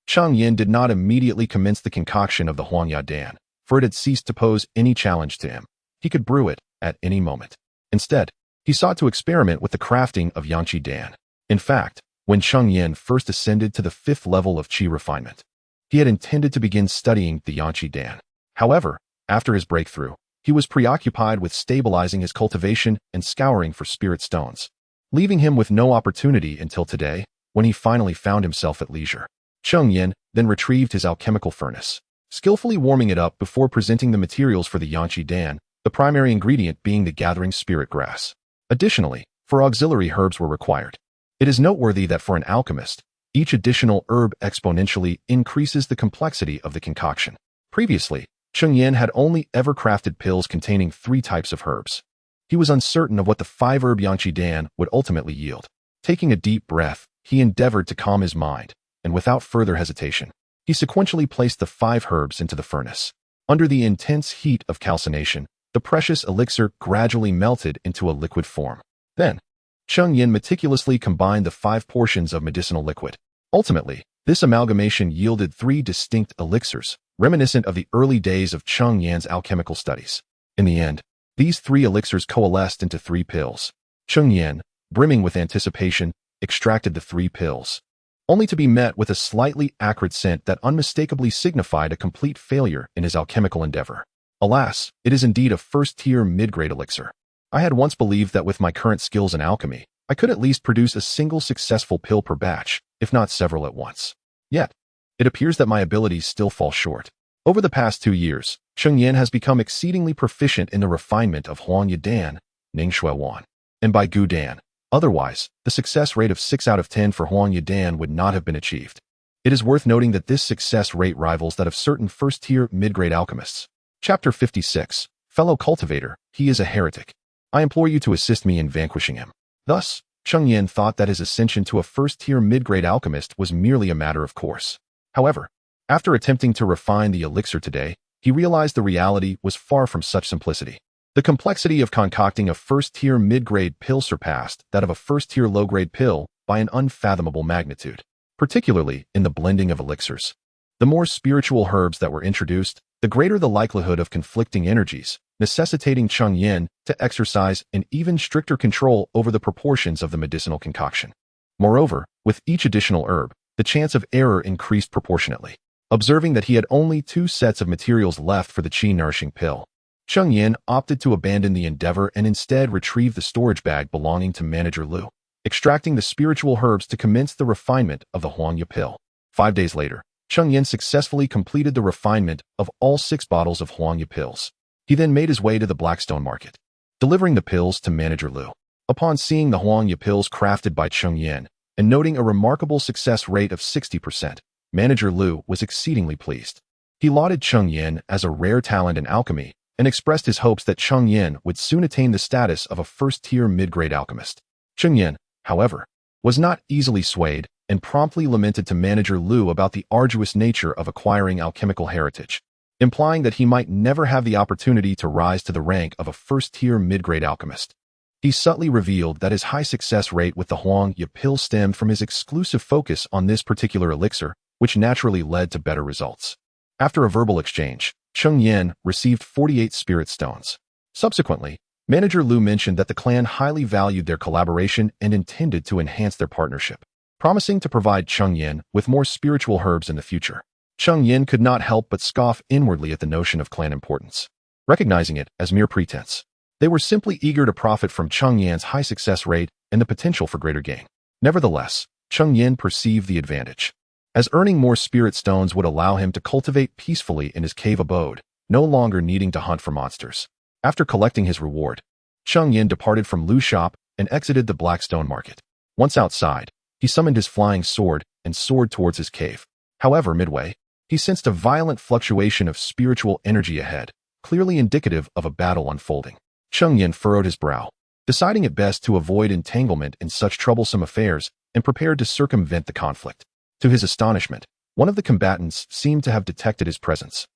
Cheng Yan did not immediately commence the concoction of the Huanyadan, for it had ceased to pose any challenge to him. He could brew it at any moment. Instead, he sought to experiment with the crafting of Yanqi Dan. In fact, when Cheng Yan first ascended to the 5th level of qi refinement, he had intended to begin studying the Yanqi Dan. However, after his breakthrough, he was preoccupied with stabilizing his cultivation and scouring for spirit stones, leaving him with no opportunity until today, when he finally found himself at leisure. Cheng Yan then retrieved his alchemical furnace, skillfully warming it up before presenting the materials for the Yanqi Dan, the primary ingredient being the gathering spirit grass. Additionally, 4 auxiliary herbs were required. It is noteworthy that for an alchemist, each additional herb exponentially increases the complexity of the concoction. Previously, Cheng Yan had only ever crafted pills containing 3 types of herbs. He was uncertain of what the 5-herb Yanqi Dan would ultimately yield. Taking a deep breath, he endeavored to calm his mind, and without further hesitation, he sequentially placed the 5 herbs into the furnace. Under the intense heat of calcination, the precious elixir gradually melted into a liquid form. Then, Cheng Yan meticulously combined the 5 portions of medicinal liquid. Ultimately, this amalgamation yielded 3 distinct elixirs, reminiscent of the early days of Cheng Yan's alchemical studies. In the end, these 3 elixirs coalesced into 3 pills. Cheng Yan, brimming with anticipation, extracted the 3 pills, only to be met with a slightly acrid scent that unmistakably signified a complete failure in his alchemical endeavor. Alas, it is indeed a first-tier mid-grade elixir. I had once believed that with my current skills in alchemy, I could at least produce a single successful pill per batch, if not several at once. Yet, it appears that my abilities still fall short. Over the past 2 years, Cheng Yan has become exceedingly proficient in the refinement of Huang Dan, Ning Shui Wan, and by Gu Dan. Otherwise, the success rate of 6 out of 10 for Huang Dan would not have been achieved. It is worth noting that this success rate rivals that of certain first-tier mid-grade alchemists. Chapter 56. Fellow cultivator, he is a heretic. I implore you to assist me in vanquishing him. Thus, Cheng Yan thought that his ascension to a first-tier mid-grade alchemist was merely a matter of course. However, after attempting to refine the elixir today, he realized the reality was far from such simplicity. The complexity of concocting a first-tier mid-grade pill surpassed that of a first-tier low-grade pill by an unfathomable magnitude, particularly in the blending of elixirs. The more spiritual herbs that were introduced, the greater the likelihood of conflicting energies, necessitating Cheng Yan to exercise an even stricter control over the proportions of the medicinal concoction. Moreover, with each additional herb, the chance of error increased proportionately. Observing that he had only 2 sets of materials left for the qi-nourishing pill, Cheng Yan opted to abandon the endeavor and instead retrieve the storage bag belonging to Manager Lu, extracting the spiritual herbs to commence the refinement of the Huangya pill. 5 days later, Cheng Yan successfully completed the refinement of all 6 bottles of Huangya pills. He then made his way to the Blackstone market, delivering the pills to Manager Lu. Upon seeing the Huangya pills crafted by Cheng Yan and noting a remarkable success rate of 60%, Manager Lu was exceedingly pleased. He lauded Cheng Yan as a rare talent in alchemy and expressed his hopes that Cheng Yan would soon attain the status of a first-tier mid-grade alchemist. Cheng Yan, however, was not easily swayed and promptly lamented to Manager Lu about the arduous nature of acquiring alchemical heritage, implying that he might never have the opportunity to rise to the rank of a first-tier mid-grade alchemist. He subtly revealed that his high success rate with the Huangya pill stemmed from his exclusive focus on this particular elixir, which naturally led to better results. After a verbal exchange, Cheng Yan received 48 spirit stones. Subsequently, Manager Lu mentioned that the clan highly valued their collaboration and intended to enhance their partnership, promising to provide Cheng Yan with more spiritual herbs in the future. Cheng Yan could not help but scoff inwardly at the notion of clan importance, recognizing it as mere pretense. They were simply eager to profit from Cheng Yan's high success rate and the potential for greater gain. Nevertheless, Cheng Yan perceived the advantage, as earning more spirit stones would allow him to cultivate peacefully in his cave abode, no longer needing to hunt for monsters. After collecting his reward, Cheng Yan departed from Lu's shop and exited the Blackstone market. Once outside, he summoned his flying sword and soared towards his cave. However, midway, he sensed a violent fluctuation of spiritual energy ahead, clearly indicative of a battle unfolding. Cheng Yan furrowed his brow, deciding it best to avoid entanglement in such troublesome affairs and prepared to circumvent the conflict. To his astonishment, one of the combatants seemed to have detected his presence,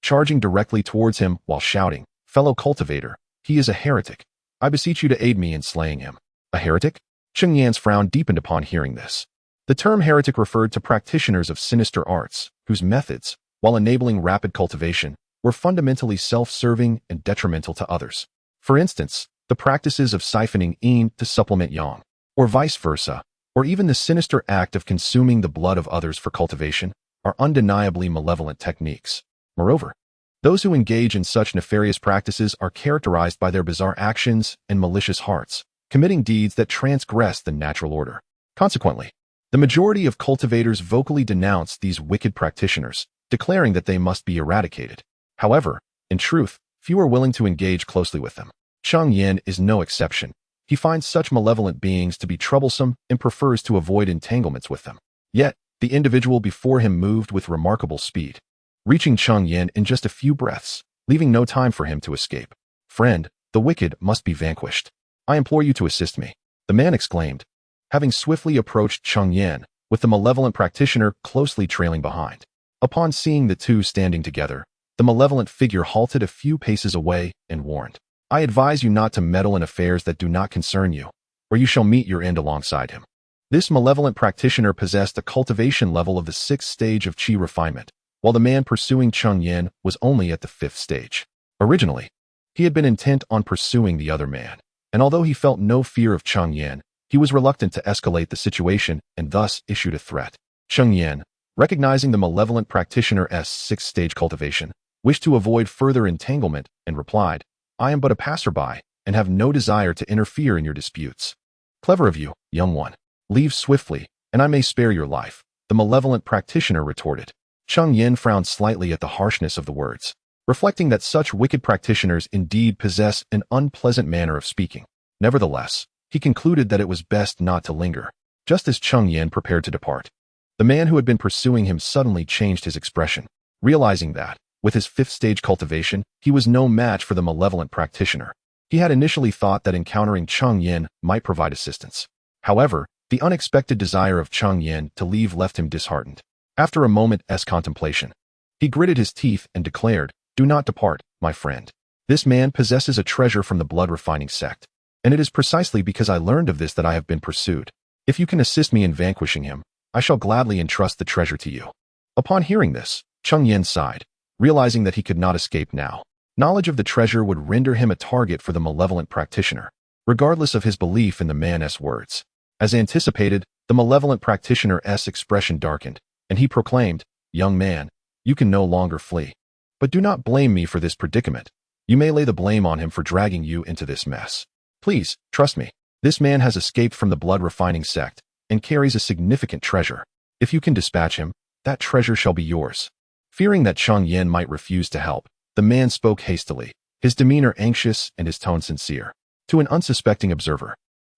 charging directly towards him while shouting, "Fellow cultivator, he is a heretic. I beseech you to aid me in slaying him." A heretic? Cheng Yan's frown deepened upon hearing this. The term heretic referred to practitioners of sinister arts, whose methods, while enabling rapid cultivation, were fundamentally self-serving and detrimental to others. For instance, the practices of siphoning yin to supplement yang, or vice versa, or even the sinister act of consuming the blood of others for cultivation, are undeniably malevolent techniques. Moreover, those who engage in such nefarious practices are characterized by their bizarre actions and malicious hearts, committing deeds that transgress the natural order. Consequently, the majority of cultivators vocally denounce these wicked practitioners, declaring that they must be eradicated. However, in truth, few are willing to engage closely with them. Cheng Yan is no exception. He finds such malevolent beings to be troublesome and prefers to avoid entanglements with them. Yet, the individual before him moved with remarkable speed, reaching Cheng Yan in just a few breaths, leaving no time for him to escape. "Friend, the wicked must be vanquished. I implore you to assist me," the man exclaimed, having swiftly approached Cheng Yan, with the malevolent practitioner closely trailing behind. Upon seeing the two standing together, the malevolent figure halted a few paces away and warned, "I advise you not to meddle in affairs that do not concern you, or you shall meet your end alongside him." This malevolent practitioner possessed a cultivation level of the 6th stage of qi refinement, while the man pursuing Cheng Yan was only at the 5th stage. Originally, he had been intent on pursuing the other man, and although he felt no fear of Cheng Yan, he was reluctant to escalate the situation and thus issued a threat. Cheng Yan, recognizing the malevolent practitioner's 6th stage cultivation, wished to avoid further entanglement and replied, "I am but a passerby and have no desire to interfere in your disputes." "Clever of you, young one. Leave swiftly, and I may spare your life," the malevolent practitioner retorted. Cheng Yan frowned slightly at the harshness of the words, reflecting that such wicked practitioners indeed possess an unpleasant manner of speaking. Nevertheless, he concluded that it was best not to linger. Just as Cheng Yan prepared to depart, the man who had been pursuing him suddenly changed his expression, realizing that, with his fifth-stage cultivation, he was no match for the malevolent practitioner. He had initially thought that encountering Cheng Yan might provide assistance. However, the unexpected desire of Cheng Yan to leave left him disheartened. After a moment's contemplation, he gritted his teeth and declared, "Do not depart, my friend. This man possesses a treasure from the blood-refining sect, and it is precisely because I learned of this that I have been pursued. If you can assist me in vanquishing him, I shall gladly entrust the treasure to you." Upon hearing this, Cheng Yan sighed, realizing that he could not escape now. Knowledge of the treasure would render him a target for the malevolent practitioner, regardless of his belief in the man's words. As anticipated, the malevolent practitioner's expression darkened, and he proclaimed, "Young man, you can no longer flee. But do not blame me for this predicament. You may lay the blame on him for dragging you into this mess. Please, trust me. This man has escaped from the blood-refining sect and carries a significant treasure. If you can dispatch him, that treasure shall be yours." Fearing that Cheng Yan might refuse to help, the man spoke hastily, his demeanor anxious and his tone sincere. To an unsuspecting observer,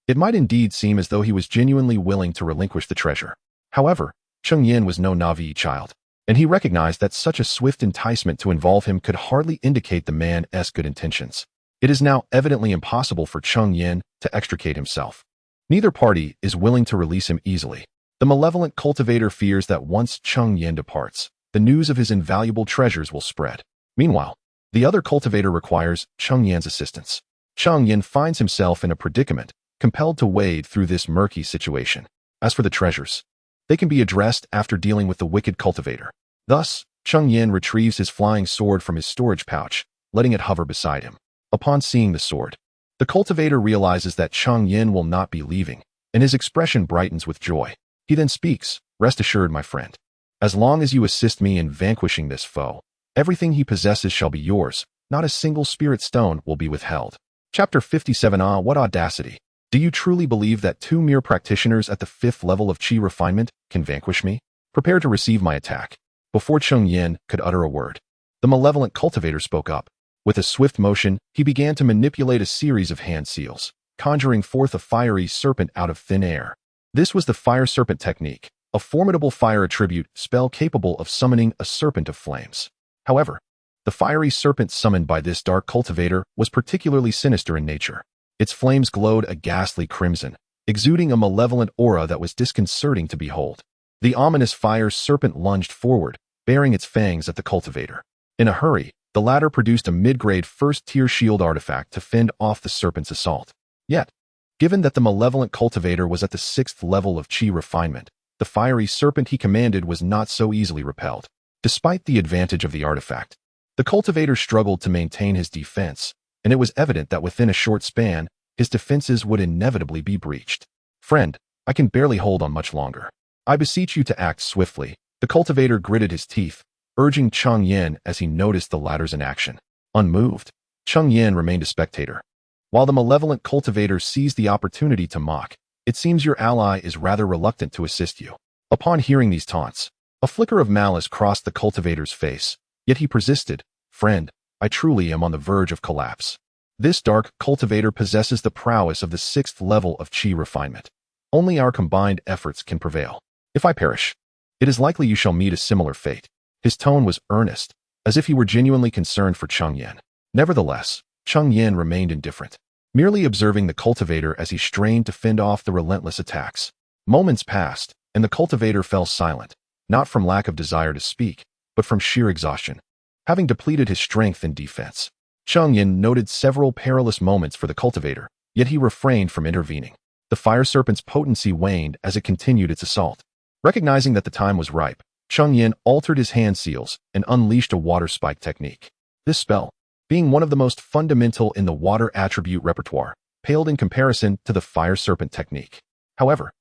it might indeed seem as though he was genuinely willing to relinquish the treasure. However, Cheng Yan was no naive child, and he recognized that such a swift enticement to involve him could hardly indicate the man's good intentions. It is now evidently impossible for Cheng Yan to extricate himself. Neither party is willing to release him easily. The malevolent cultivator fears that once Cheng Yan departs, the news of his invaluable treasures will spread. Meanwhile, the other cultivator requires Cheng Yan's assistance. Cheng Yan finds himself in a predicament, compelled to wade through this murky situation. As for the treasures, they can be addressed after dealing with the wicked cultivator. Thus, Cheng Yan retrieves his flying sword from his storage pouch, letting it hover beside him. Upon seeing the sword, the cultivator realizes that Cheng Yan will not be leaving, and his expression brightens with joy. He then speaks, "Rest assured, my friend. As long as you assist me in vanquishing this foe, everything he possesses shall be yours. Not a single spirit stone will be withheld." Chapter 57. Ah, what audacity! Do you truly believe that two mere practitioners at the 5th level of Qi refinement can vanquish me? Prepare to receive my attack. Before Cheng Yan could utter a word, the malevolent cultivator spoke up. With a swift motion, he began to manipulate a series of hand seals, conjuring forth a fiery serpent out of thin air. This was the fire serpent technique, a formidable fire attribute spell capable of summoning a serpent of flames. However, the fiery serpent summoned by this dark cultivator was particularly sinister in nature. Its flames glowed a ghastly crimson, exuding a malevolent aura that was disconcerting to behold. The ominous fire serpent lunged forward, baring its fangs at the cultivator. In a hurry, the latter produced a mid-grade first-tier shield artifact to fend off the serpent's assault. Yet, given that the malevolent cultivator was at the 6th level of Qi refinement, the fiery serpent he commanded was not so easily repelled. Despite the advantage of the artifact, the cultivator struggled to maintain his defense, and it was evident that within a short span, his defenses would inevitably be breached. "Friend, I can barely hold on much longer. I beseech you to act swiftly." The cultivator gritted his teeth, urging Cheng Yan as he noticed the latter's inaction. Unmoved, Cheng Yan remained a spectator. While the malevolent cultivator seized the opportunity to mock, "It seems your ally is rather reluctant to assist you." Upon hearing these taunts, a flicker of malice crossed the cultivator's face, yet he persisted, "Friend, I truly am on the verge of collapse. This dark cultivator possesses the prowess of the 6th level of Qi refinement. Only our combined efforts can prevail. If I perish, it is likely you shall meet a similar fate." His tone was earnest, as if he were genuinely concerned for Cheng Yan. Nevertheless, Cheng Yan remained indifferent, merely observing the cultivator as he strained to fend off the relentless attacks. Moments passed, and the cultivator fell silent, not from lack of desire to speak, but from sheer exhaustion. Having depleted his strength in defense, Cheng Yan noted several perilous moments for the cultivator, yet he refrained from intervening. The fire serpent's potency waned as it continued its assault. Recognizing that the time was ripe, Cheng Yan altered his hand seals and unleashed a water spike technique. This spell, being one of the most fundamental in the water attribute repertoire, paled in comparison to the fire serpent technique. However,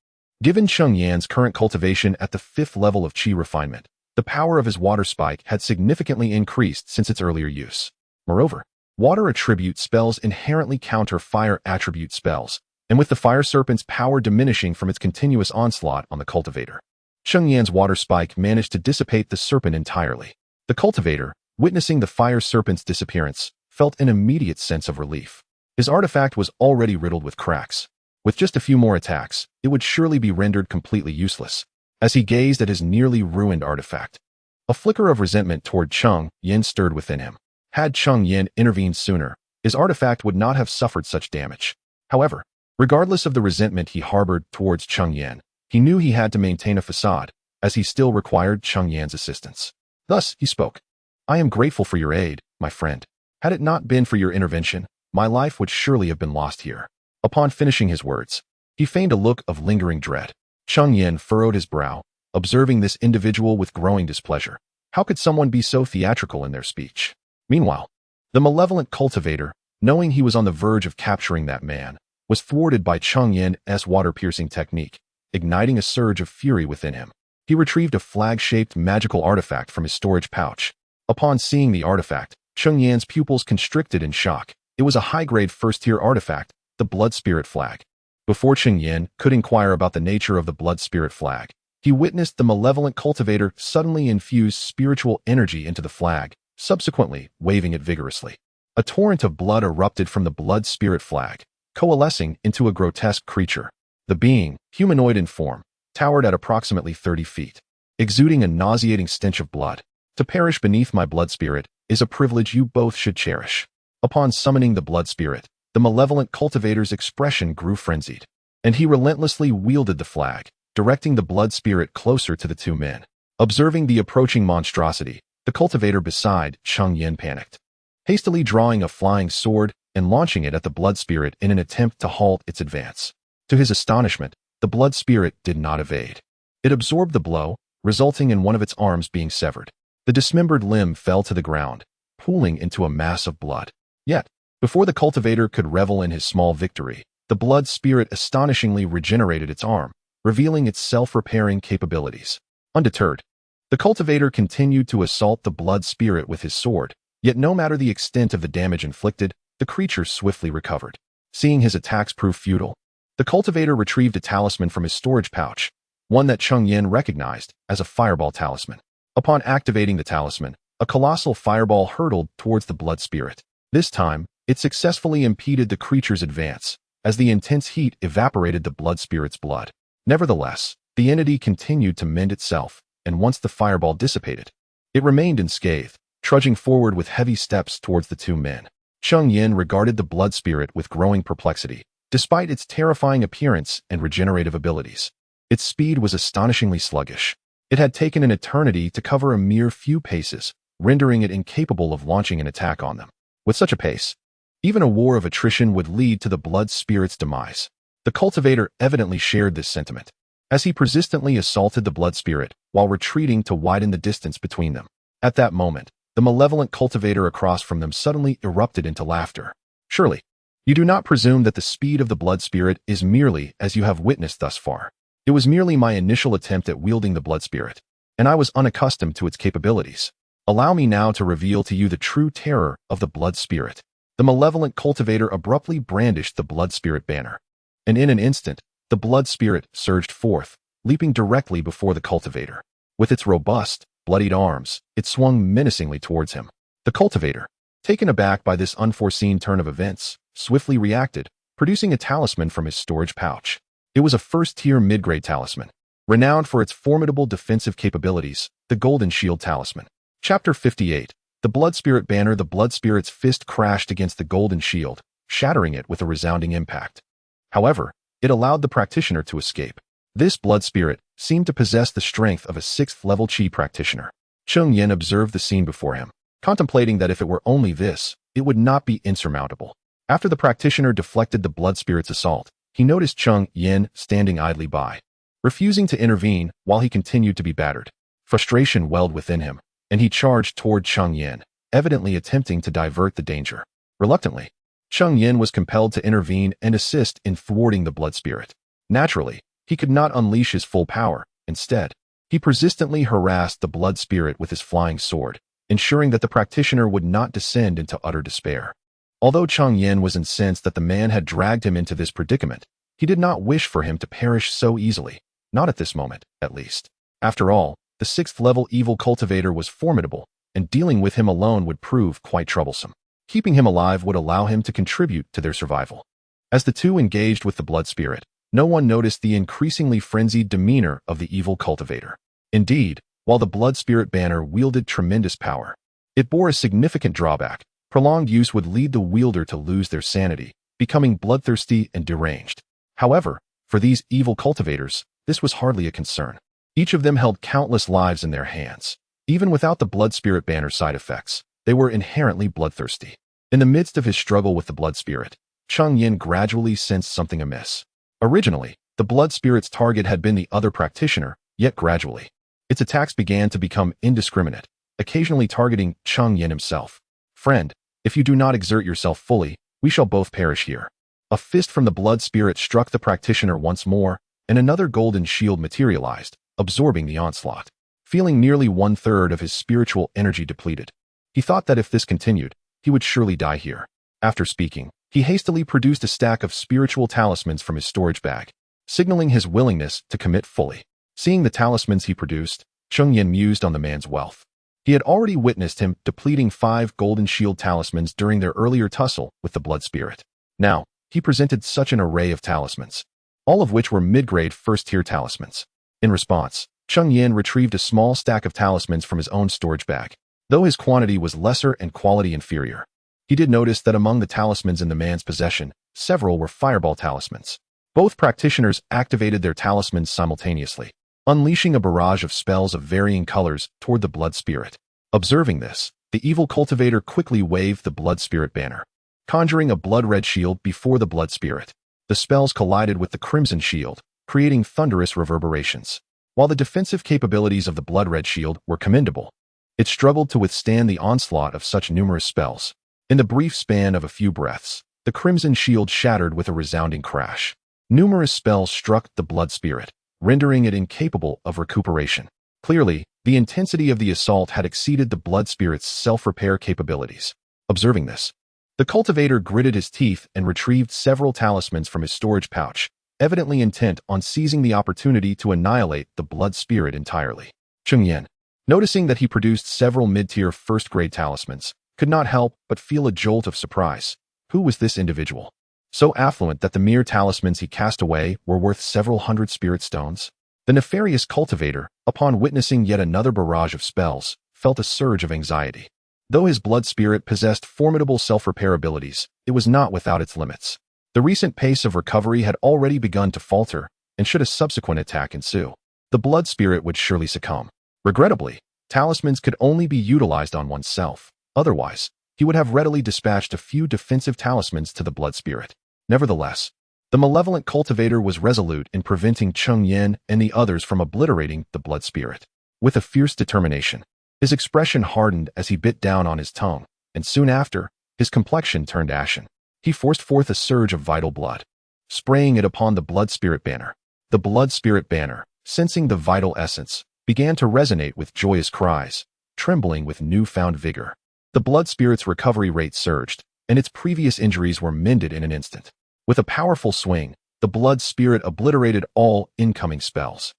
given Cheng Yan's current cultivation at the 5th level of Qi refinement, the power of his water spike had significantly increased since its earlier use. Moreover, water attribute spells inherently counter fire attribute spells, and with the fire serpent's power diminishing from its continuous onslaught on the cultivator. Cheng Yan's water spike managed to dissipate the serpent entirely. The cultivator, witnessing the fire serpent's disappearance, felt an immediate sense of relief. His artifact was already riddled with cracks. With just a few more attacks, it would surely be rendered completely useless. As he gazed at his nearly ruined artifact, a flicker of resentment toward Cheng Yan stirred within him. Had Cheng Yan intervened sooner, his artifact would not have suffered such damage. However, regardless of the resentment he harbored towards Cheng Yan, he knew he had to maintain a facade, as he still required Cheng Yan's assistance. Thus, he spoke. "I am grateful for your aid, my friend. Had it not been for your intervention, my life would surely have been lost here." Upon finishing his words, he feigned a look of lingering dread. Cheng Yan furrowed his brow, observing this individual with growing displeasure. How could someone be so theatrical in their speech? Meanwhile, the malevolent cultivator, knowing he was on the verge of capturing that man, was thwarted by Cheng Yan's water-piercing technique, igniting a surge of fury within him. He retrieved a flag-shaped magical artifact from his storage pouch. Upon seeing the artifact, Cheng Yan's pupils constricted in shock. It was a high-grade first-tier artifact, the Blood Spirit Flag. Before Cheng Yan could inquire about the nature of the Blood Spirit Flag, he witnessed the malevolent cultivator suddenly infuse spiritual energy into the flag, subsequently waving it vigorously. A torrent of blood erupted from the Blood Spirit Flag, coalescing into a grotesque creature. The being, humanoid in form, towered at approximately 30 feet, exuding a nauseating stench of blood. "To perish beneath my blood spirit is a privilege you both should cherish." Upon summoning the blood spirit, the malevolent cultivator's expression grew frenzied, and he relentlessly wielded the flag, directing the blood spirit closer to the two men. Observing the approaching monstrosity, the cultivator beside Cheng Yan panicked, hastily drawing a flying sword and launching it at the blood spirit in an attempt to halt its advance. To his astonishment, the blood spirit did not evade. It absorbed the blow, resulting in one of its arms being severed. The dismembered limb fell to the ground, pooling into a mass of blood. Yet, before the cultivator could revel in his small victory, the blood spirit astonishingly regenerated its arm, revealing its self-repairing capabilities. Undeterred, the cultivator continued to assault the blood spirit with his sword, yet no matter the extent of the damage inflicted, the creature swiftly recovered. Seeing his attacks prove futile, the cultivator retrieved a talisman from his storage pouch, one that Cheng Yan recognized as a fireball talisman. Upon activating the talisman, a colossal fireball hurtled towards the blood spirit. This time, it successfully impeded the creature's advance, as the intense heat evaporated the blood spirit's blood. Nevertheless, the entity continued to mend itself, and once the fireball dissipated, it remained unscathed, trudging forward with heavy steps towards the two men. Cheng Yan regarded the blood spirit with growing perplexity. Despite its terrifying appearance and regenerative abilities, its speed was astonishingly sluggish. It had taken an eternity to cover a mere few paces, rendering it incapable of launching an attack on them. With such a pace, even a war of attrition would lead to the blood spirit's demise. The cultivator evidently shared this sentiment, as he persistently assaulted the blood spirit while retreating to widen the distance between them. At that moment, the malevolent cultivator across from them suddenly erupted into laughter. "Surely, you do not presume that the speed of the blood spirit is merely as you have witnessed thus far. It was merely my initial attempt at wielding the blood spirit, and I was unaccustomed to its capabilities. Allow me now to reveal to you the true terror of the blood spirit." The malevolent cultivator abruptly brandished the blood spirit banner, and in an instant, the blood spirit surged forth, leaping directly before the cultivator. With its robust, bloodied arms, it swung menacingly towards him. The cultivator, taken aback by this unforeseen turn of events, swiftly reacted, producing a talisman from his storage pouch. It was a first-tier mid-grade talisman, renowned for its formidable defensive capabilities, the Golden Shield Talisman. Chapter 58. The Blood Spirit Banner. The blood spirit's fist crashed against the golden shield, shattering it with a resounding impact. However, it allowed the practitioner to escape. This blood spirit seemed to possess the strength of a 6th-level Qi practitioner. Cheng Yan observed the scene before him, contemplating that if it were only this, it would not be insurmountable. After the practitioner deflected the blood spirit's assault, he noticed Cheng Yan standing idly by, refusing to intervene while he continued to be battered. Frustration welled within him, and he charged toward Cheng Yan, evidently attempting to divert the danger. Reluctantly, Cheng Yan was compelled to intervene and assist in thwarting the blood spirit. Naturally, he could not unleash his full power. Instead, he persistently harassed the blood spirit with his flying sword, ensuring that the practitioner would not descend into utter despair. Although Cheng Yan was incensed that the man had dragged him into this predicament, He did not wish for him to perish so easily, not at this moment, at least. After all, the 6th-level evil cultivator was formidable, and dealing with him alone would prove quite troublesome. Keeping him alive would allow him to contribute to their survival. As the two engaged with the blood spirit, no one noticed the increasingly frenzied demeanor of the evil cultivator. Indeed, while the blood spirit banner wielded tremendous power, it bore a significant drawback. Prolonged use would lead the wielder to lose their sanity, becoming bloodthirsty and deranged. However, for these evil cultivators, this was hardly a concern. Each of them held countless lives in their hands. Even without the blood spirit banner side effects, they were inherently bloodthirsty. In the midst of his struggle with the blood spirit, Cheng Yan gradually sensed something amiss. Originally, the blood spirit's target had been the other practitioner, yet gradually, its attacks began to become indiscriminate, occasionally targeting Cheng Yan himself. "Friend, if you do not exert yourself fully, we shall both perish here." A fist from the blood spirit struck the practitioner once more, and another golden shield materialized, absorbing the onslaught. Feeling nearly 1/3 of his spiritual energy depleted, he thought that if this continued, he would surely die here. After speaking, he hastily produced a stack of spiritual talismans from his storage bag, signaling his willingness to commit fully. Seeing the talismans he produced, Cheng Yan mused on the man's wealth. He had already witnessed him depleting 5 golden shield talismans during their earlier tussle with the blood spirit. Now, he presented such an array of talismans, all of which were mid-grade first-tier talismans. In response, Cheng Yan retrieved a small stack of talismans from his own storage bag. Though his quantity was lesser and quality inferior, he did notice that among the talismans in the man's possession, several were fireball talismans. Both practitioners activated their talismans simultaneously, unleashing a barrage of spells of varying colors toward the blood spirit. Observing this, the evil cultivator quickly waved the blood spirit banner, conjuring a blood-red shield before the blood spirit. The spells collided with the crimson shield, creating thunderous reverberations. While the defensive capabilities of the blood-red shield were commendable, it struggled to withstand the onslaught of such numerous spells. In the brief span of a few breaths, the crimson shield shattered with a resounding crash. Numerous spells struck the blood spirit, rendering it incapable of recuperation. Clearly, the intensity of the assault had exceeded the blood spirit's self-repair capabilities. Observing this, the cultivator gritted his teeth and retrieved several talismans from his storage pouch, evidently intent on seizing the opportunity to annihilate the blood spirit entirely. Cheng Yan, noticing that he produced several mid-tier first-grade talismans, could not help but feel a jolt of surprise. Who was this individual? So affluent that the mere talismans he cast away were worth several hundred spirit stones? The nefarious cultivator, upon witnessing yet another barrage of spells, felt a surge of anxiety. Though his blood spirit possessed formidable self-repair abilities, it was not without its limits. The recent pace of recovery had already begun to falter, and should a subsequent attack ensue, the blood spirit would surely succumb. Regrettably, talismans could only be utilized on oneself. Otherwise, he would have readily dispatched a few defensive talismans to the blood spirit. Nevertheless, the malevolent cultivator was resolute in preventing Cheng Yan and the others from obliterating the blood spirit. With a fierce determination, his expression hardened as he bit down on his tongue, and soon after, his complexion turned ashen. He forced forth a surge of vital blood, spraying it upon the blood spirit banner. The blood spirit banner, sensing the vital essence, began to resonate with joyous cries, trembling with newfound vigor. The blood spirit's recovery rate surged, and its previous injuries were mended in an instant. With a powerful swing, the blood spirit obliterated all incoming spells,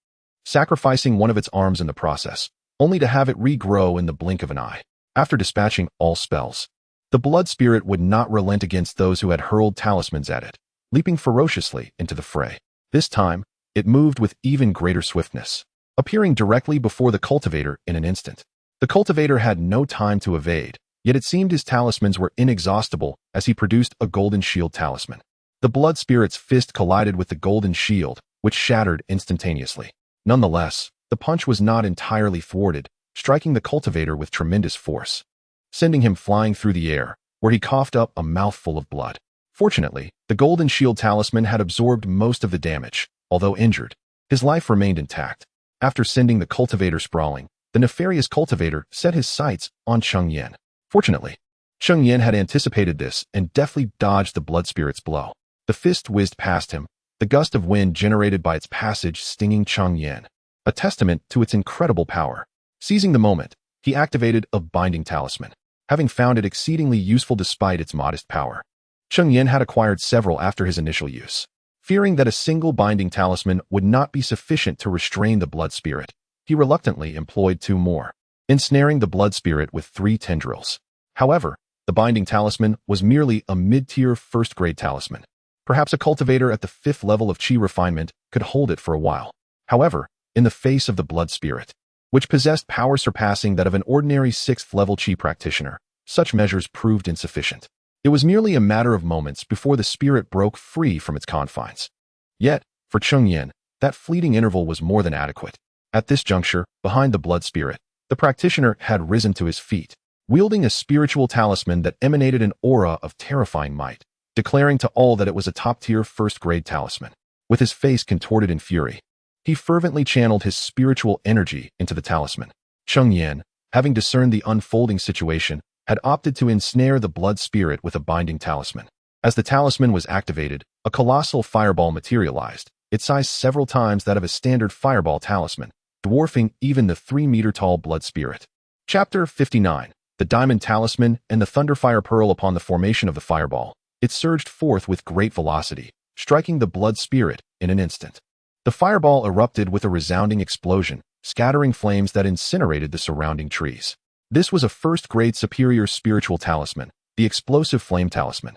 sacrificing one of its arms in the process, only to have it regrow in the blink of an eye. After dispatching all spells, the blood spirit would not relent against those who had hurled talismans at it, leaping ferociously into the fray. This time, it moved with even greater swiftness, appearing directly before the cultivator in an instant. The cultivator had no time to evade, yet it seemed his talismans were inexhaustible as he produced a golden shield talisman. The blood spirit's fist collided with the golden shield, which shattered instantaneously. Nonetheless, the punch was not entirely thwarted, striking the cultivator with tremendous force, sending him flying through the air, where he coughed up a mouthful of blood. Fortunately, the golden shield talisman had absorbed most of the damage. Although injured, his life remained intact. After sending the cultivator sprawling, the nefarious cultivator set his sights on Cheng Yan. Fortunately, Cheng Yan had anticipated this and deftly dodged the blood spirit's blow. The fist whizzed past him, the gust of wind generated by its passage stinging Cheng Yan, a testament to its incredible power. Seizing the moment, he activated a binding talisman, having found it exceedingly useful despite its modest power. Cheng Yan had acquired several after his initial use. Fearing that a single binding talisman would not be sufficient to restrain the blood spirit, he reluctantly employed 2 more, ensnaring the blood spirit with 3 tendrils. However, the binding talisman was merely a mid-tier first-grade talisman. Perhaps a cultivator at the 5th level of chi refinement could hold it for a while. However, in the face of the blood spirit, which possessed power surpassing that of an ordinary 6th-level chi practitioner, such measures proved insufficient. It was merely a matter of moments before the spirit broke free from its confines. Yet, for Cheng Yan, that fleeting interval was more than adequate. At this juncture, behind the blood spirit, the practitioner had risen to his feet, wielding a spiritual talisman that emanated an aura of terrifying might, declaring to all that it was a top-tier first-grade talisman. With his face contorted in fury, he fervently channeled his spiritual energy into the talisman. Cheng Yan, having discerned the unfolding situation, had opted to ensnare the blood spirit with a binding talisman. As the talisman was activated, a colossal fireball materialized, its size several times that of a standard fireball talisman, dwarfing even the 3-meter-tall blood spirit. Chapter 59. The Diamond Talisman and the Thunderfire Pearl. Upon the formation of the fireball, it surged forth with great velocity, striking the blood spirit in an instant. The fireball erupted with a resounding explosion, scattering flames that incinerated the surrounding trees. This was a first-grade superior spiritual talisman, the Explosive Flame Talisman,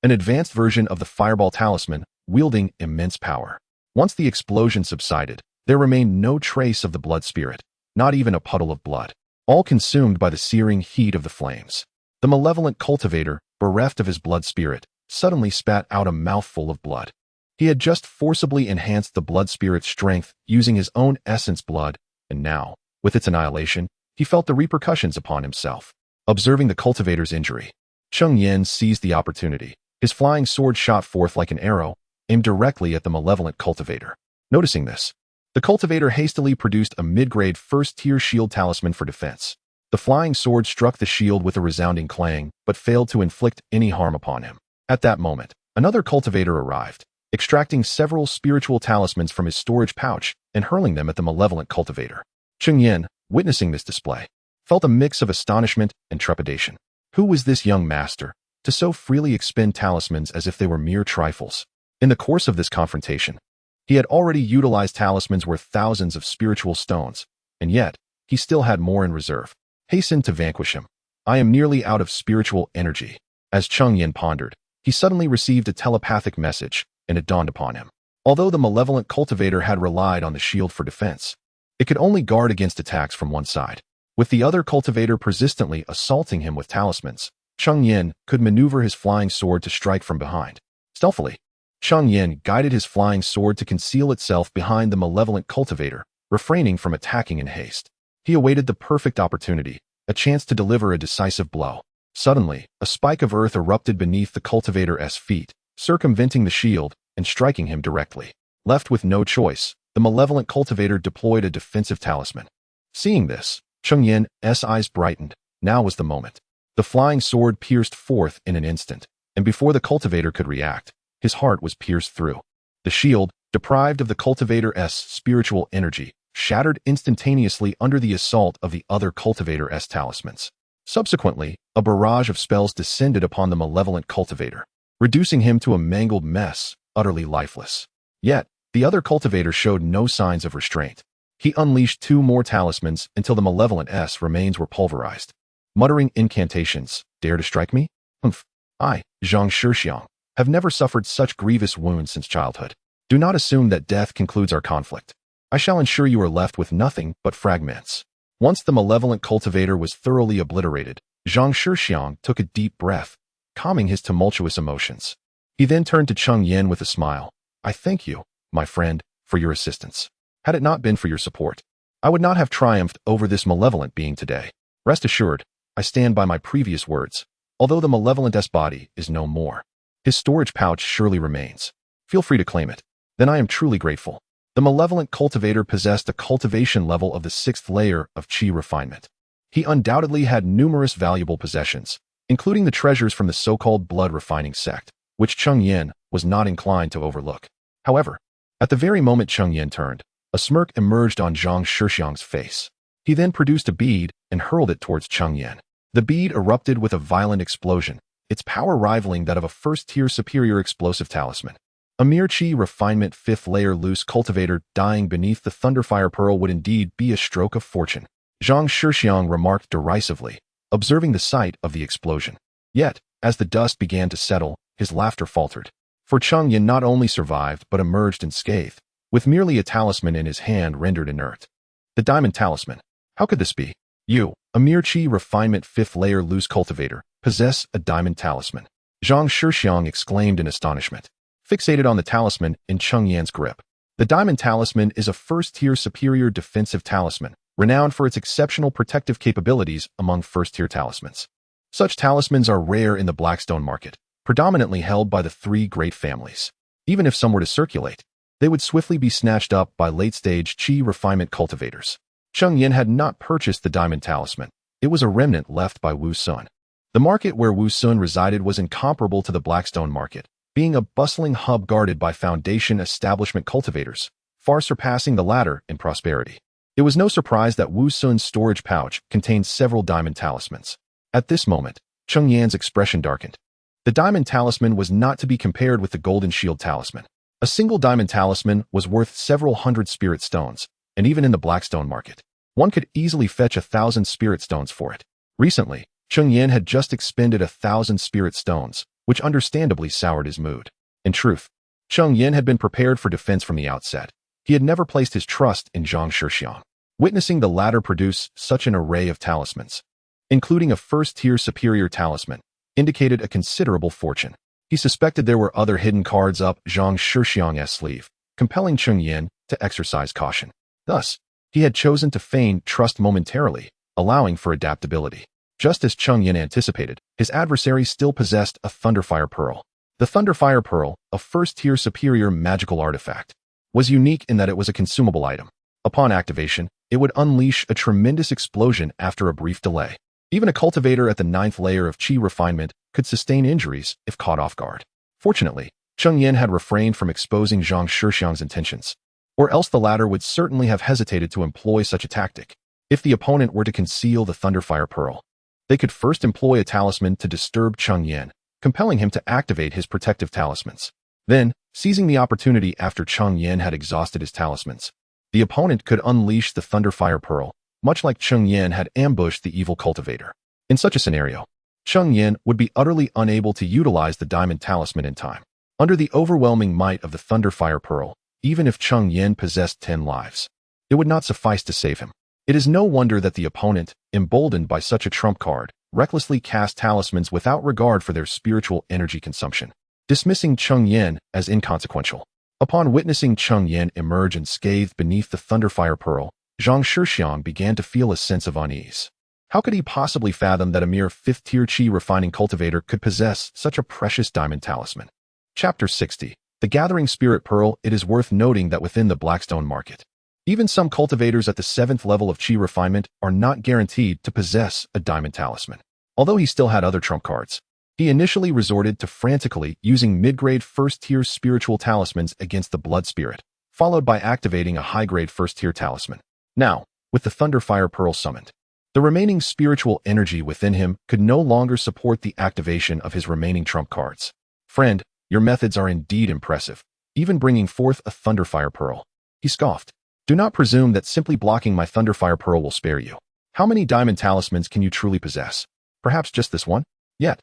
an advanced version of the Fireball Talisman, wielding immense power. Once the explosion subsided, there remained no trace of the blood spirit, not even a puddle of blood, all consumed by the searing heat of the flames. The malevolent cultivator, bereft of his blood spirit, suddenly spat out a mouthful of blood. He had just forcibly enhanced the blood spirit's strength using his own essence blood, and now, with its annihilation, he felt the repercussions upon himself. Observing the cultivator's injury, Cheng Yan seized the opportunity. His flying sword shot forth like an arrow, aimed directly at the malevolent cultivator. Noticing this, the cultivator hastily produced a mid-grade first-tier shield talisman for defense. The flying sword struck the shield with a resounding clang, but failed to inflict any harm upon him. At that moment, another cultivator arrived, extracting several spiritual talismans from his storage pouch and hurling them at the malevolent cultivator. Cheng Yan, witnessing this display, felt a mix of astonishment and trepidation. Who was this young master, to so freely expend talismans as if they were mere trifles? In the course of this confrontation, he had already utilized talismans worth thousands of spiritual stones, and yet, he still had more in reserve. Hasten to vanquish him. I am nearly out of spiritual energy. As Cheng Yan pondered, he suddenly received a telepathic message, and it dawned upon him. Although the malevolent cultivator had relied on the shield for defense, it could only guard against attacks from one side. With the other cultivator persistently assaulting him with talismans, Cheng Yan could maneuver his flying sword to strike from behind. Stealthily, Cheng Yan guided his flying sword to conceal itself behind the malevolent cultivator, refraining from attacking in haste. He awaited the perfect opportunity, a chance to deliver a decisive blow. Suddenly, a spike of earth erupted beneath the cultivator's feet, circumventing the shield and striking him directly. Left with no choice, the malevolent cultivator deployed a defensive talisman. Seeing this, Cheng Yan's eyes brightened. Now was the moment. The flying sword pierced forth in an instant, and before the cultivator could react, his heart was pierced through. The shield, deprived of the cultivator's spiritual energy, shattered instantaneously under the assault of the other cultivator's talismans. Subsequently, a barrage of spells descended upon the malevolent cultivator, reducing him to a mangled mess, utterly lifeless. Yet, the other cultivator showed no signs of restraint. He unleashed 2 more talismans until the malevolent's remains were pulverized. Muttering incantations, "Dare to strike me? Humph. I, Zhang Shixiang, have never suffered such grievous wounds since childhood. Do not assume that death concludes our conflict. I shall ensure you are left with nothing but fragments." Once the malevolent cultivator was thoroughly obliterated, Zhang Shixiang took a deep breath, calming his tumultuous emotions. He then turned to Cheng Yan with a smile. "I thank you, my friend, for your assistance. Had it not been for your support, I would not have triumphed over this malevolent being today. Rest assured, I stand by my previous words. Although the malevolent's body is no more, his storage pouch surely remains. Feel free to claim it. Then I am truly grateful." The malevolent cultivator possessed a cultivation level of the 6th layer of chi refinement. He undoubtedly had numerous valuable possessions, including the treasures from the so-called blood refining sect, which Cheng Yan was not inclined to overlook. However, at the very moment Cheng Yan turned, a smirk emerged on Zhang Shixiang's face. He then produced a bead and hurled it towards Cheng Yan. The bead erupted with a violent explosion, its power rivaling that of a first-tier superior explosive talisman. A mere chi refinement 5th layer loose cultivator dying beneath the thunderfire pearl would indeed be a stroke of fortune, Zhang Shixiang remarked derisively, observing the site of the explosion. Yet, as the dust began to settle, his laughter faltered. For Cheng Yan not only survived but emerged unscathed, with merely a talisman in his hand rendered inert. The diamond talisman. How could this be? You, a mere chi refinement 5th layer loose cultivator, possess a diamond talisman. Zhang Shixiang exclaimed in astonishment, fixated on the talisman in Cheng Yan's grip. The diamond talisman is a first-tier superior defensive talisman, renowned for its exceptional protective capabilities among first-tier talismans. Such talismans are rare in the Blackstone market, predominantly held by the three great families. Even if some were to circulate, they would swiftly be snatched up by late-stage chi refinement cultivators. Cheng Yan had not purchased the diamond talisman. It was a remnant left by Wu Sun. The market where Wu Sun resided was incomparable to the Blackstone market, being a bustling hub guarded by foundation establishment cultivators, far surpassing the latter in prosperity. It was no surprise that Wu Sun's storage pouch contained several diamond talismans. At this moment, Cheng Yan's expression darkened. The diamond talisman was not to be compared with the golden shield talisman. A single diamond talisman was worth several hundred spirit stones, and even in the Blackstone market, one could easily fetch 1,000 spirit stones for it. Recently, Cheng Yan had just expended 1,000 spirit stones, which understandably soured his mood. In truth, Cheng Yan had been prepared for defense from the outset. He had never placed his trust in Zhang Shixiang. Witnessing the latter produce such an array of talismans, including a first-tier superior talisman, indicated a considerable fortune. He suspected there were other hidden cards up Zhang Shixiang's sleeve, compelling Cheng Yan to exercise caution. Thus, he had chosen to feign trust momentarily, allowing for adaptability. Just as Cheng Yan anticipated, his adversary still possessed a Thunderfire Pearl. The Thunderfire Pearl, a first-tier superior magical artifact, was unique in that it was a consumable item. Upon activation, it would unleash a tremendous explosion after a brief delay. Even a cultivator at the 9th layer of chi refinement could sustain injuries if caught off guard. Fortunately, Cheng Yan had refrained from exposing Zhang Shixiang's intentions, or else the latter would certainly have hesitated to employ such a tactic. If the opponent were to conceal the Thunderfire Pearl, they could first employ a talisman to disturb Cheng Yan, compelling him to activate his protective talismans. Then, seizing the opportunity after Cheng Yan had exhausted his talismans, the opponent could unleash the Thunderfire Pearl, much like Cheng Yan had ambushed the evil cultivator. In such a scenario, Cheng Yan would be utterly unable to utilize the diamond talisman in time. Under the overwhelming might of the Thunderfire Pearl, even if Cheng Yan possessed 10 lives, it would not suffice to save him. It is no wonder that the opponent, emboldened by such a trump card, recklessly cast talismans without regard for their spiritual energy consumption, dismissing Cheng Yan as inconsequential. Upon witnessing Cheng Yan emerge unscathed beneath the Thunderfire Pearl, Zhang Shixiang began to feel a sense of unease. How could he possibly fathom that a mere 5th-tier chi refining cultivator could possess such a precious diamond talisman? Chapter 60. The Gathering Spirit Pearl. It is worth noting that within the Blackstone market, even some cultivators at the 7th level of chi refinement are not guaranteed to possess a diamond talisman. Although he still had other trump cards, he initially resorted to frantically using mid-grade first-tier spiritual talismans against the blood spirit, followed by activating a high-grade first-tier talisman. Now, with the Thunderfire Pearl summoned, the remaining spiritual energy within him could no longer support the activation of his remaining trump cards. Friend, your methods are indeed impressive, even bringing forth a Thunderfire Pearl. He scoffed. Do not presume that simply blocking my Thunderfire Pearl will spare you. How many diamond talismans can you truly possess? Perhaps just this one? Yet,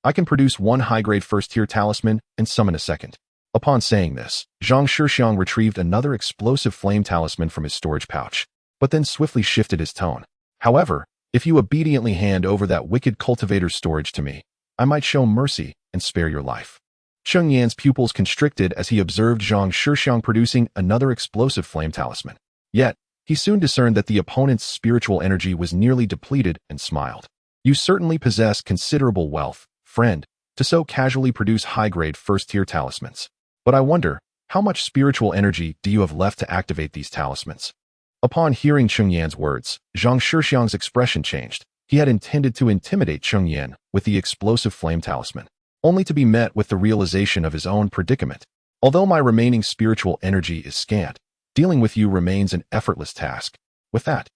I can produce one high-grade first-tier talisman and summon a second. Upon saying this, Zhang Shixiang retrieved another explosive flame talisman from his storage pouch, but then swiftly shifted his tone. However, if you obediently hand over that wicked cultivator's storage to me, I might show mercy and spare your life. Cheng Yan's pupils constricted as he observed Zhang Shixiang producing another explosive flame talisman. Yet, he soon discerned that the opponent's spiritual energy was nearly depleted and smiled. You certainly possess considerable wealth, friend, to so casually produce high-grade first-tier talismans. But I wonder, how much spiritual energy do you have left to activate these talismans? Upon hearing Cheng Yan's words, Zhang Shixiang's expression changed. He had intended to intimidate Cheng Yan with the explosive flame talisman, only to be met with the realization of his own predicament. Although my remaining spiritual energy is scant, dealing with you remains an effortless task. With that,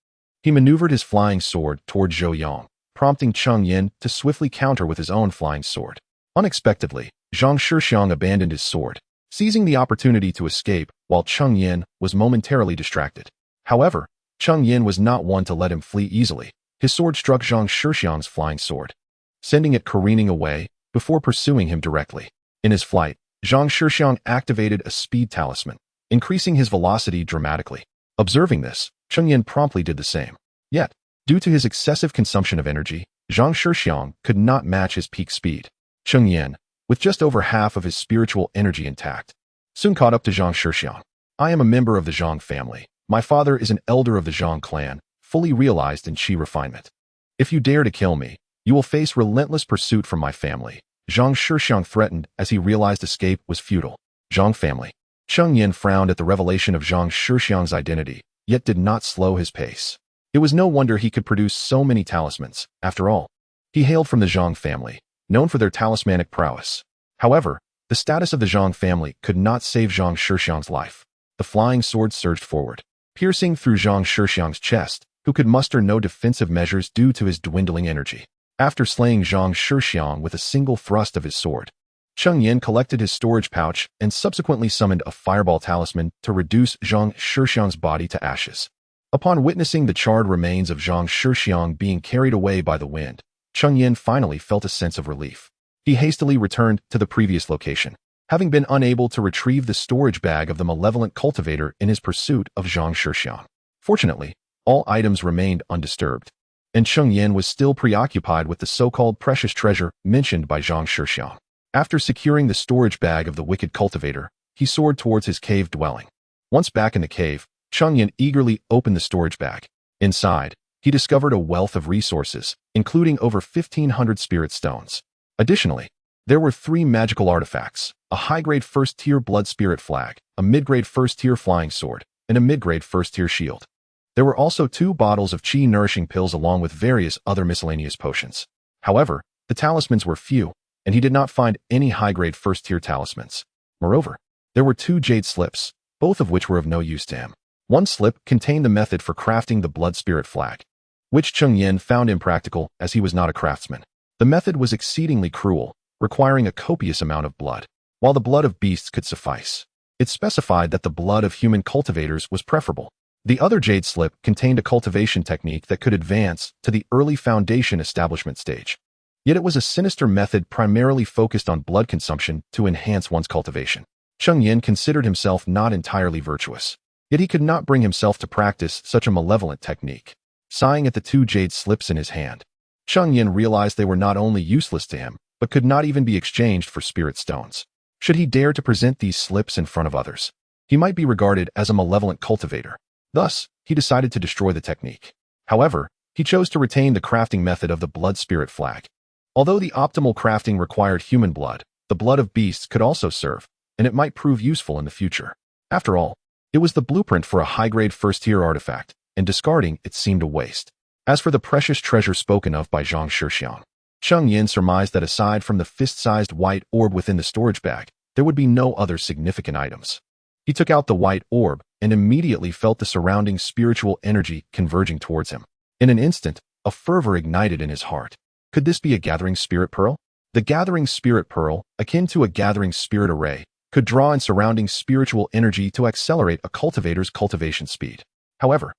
he maneuvered his flying sword toward Zhou Yang, prompting Cheng Yan to swiftly counter with his own flying sword. Unexpectedly, Zhang Shixiang abandoned his sword, seizing the opportunity to escape while Cheng Yan was momentarily distracted. However, Cheng Yan was not one to let him flee easily. His sword struck Zhang Shixiang's flying sword, sending it careening away before pursuing him directly. In his flight, Zhang Shixiang activated a speed talisman, increasing his velocity dramatically. Observing this, Cheng Yan promptly did the same. Yet, due to his excessive consumption of energy, Zhang Shixiang could not match his peak speed. Cheng Yan, with just over half of his spiritual energy intact, soon caught up to Zhang Shixiang. I am a member of the Zhang family. My father is an elder of the Zhang clan, fully realized in Qi refinement. If you dare to kill me, you will face relentless pursuit from my family. Zhang Shixiang threatened as he realized escape was futile. Zhang family. Cheng Yan frowned at the revelation of Zhang Shixiang's identity, yet did not slow his pace. It was no wonder he could produce so many talismans. After all, he hailed from the Zhang family, known for their talismanic prowess. However, the status of the Zhang family could not save Zhang Shixiang's life. The flying sword surged forward, piercing through Zhang Shixiang's chest, who could muster no defensive measures due to his dwindling energy. After slaying Zhang Shixiang with a single thrust of his sword, Cheng Yan collected his storage pouch and subsequently summoned a fireball talisman to reduce Zhang Shixiang's body to ashes. Upon witnessing the charred remains of Zhang Shixiang being carried away by the wind, Cheng Yan finally felt a sense of relief. He hastily returned to the previous location, having been unable to retrieve the storage bag of the malevolent cultivator in his pursuit of Zhang Shixiang. Fortunately, all items remained undisturbed, and Cheng Yan was still preoccupied with the so-called precious treasure mentioned by Zhang Shixiang. After securing the storage bag of the wicked cultivator, he soared towards his cave dwelling. Once back in the cave, Cheng Yan eagerly opened the storage bag. Inside, he discovered a wealth of resources, including over 1,500 spirit stones. Additionally, there were 3 magical artifacts, a high-grade first-tier blood spirit flag, a mid-grade first-tier flying sword, and a mid-grade first-tier shield. There were also 2 bottles of Qi nourishing pills along with various other miscellaneous potions. However, the talismans were few, and he did not find any high-grade first-tier talismans. Moreover, there were 2 jade slips, both of which were of no use to him. One slip contained the method for crafting the blood spirit flag, which Cheng Yan found impractical as he was not a craftsman. The method was exceedingly cruel, requiring a copious amount of blood, while the blood of beasts could suffice. It specified that the blood of human cultivators was preferable. The other jade slip contained a cultivation technique that could advance to the early foundation establishment stage. Yet it was a sinister method primarily focused on blood consumption to enhance one's cultivation. Cheng Yan considered himself not entirely virtuous, yet he could not bring himself to practice such a malevolent technique. Sighing at the 2 jade slips in his hand, Cheng Yan realized they were not only useless to him, but could not even be exchanged for spirit stones. Should he dare to present these slips in front of others, he might be regarded as a malevolent cultivator. Thus, he decided to destroy the technique. However, he chose to retain the crafting method of the blood spirit flag. Although the optimal crafting required human blood, the blood of beasts could also serve, and it might prove useful in the future. After all, it was the blueprint for a high-grade first-tier artifact, and discarding it seemed a waste. As for the precious treasure spoken of by Zhang Shixiang, Cheng Yan surmised that aside from the fist-sized white orb within the storage bag, there would be no other significant items. He took out the white orb and immediately felt the surrounding spiritual energy converging towards him. In an instant, a fervor ignited in his heart. Could this be a gathering spirit pearl? The gathering spirit pearl, akin to a gathering spirit array, could draw in surrounding spiritual energy to accelerate a cultivator's cultivation speed. However,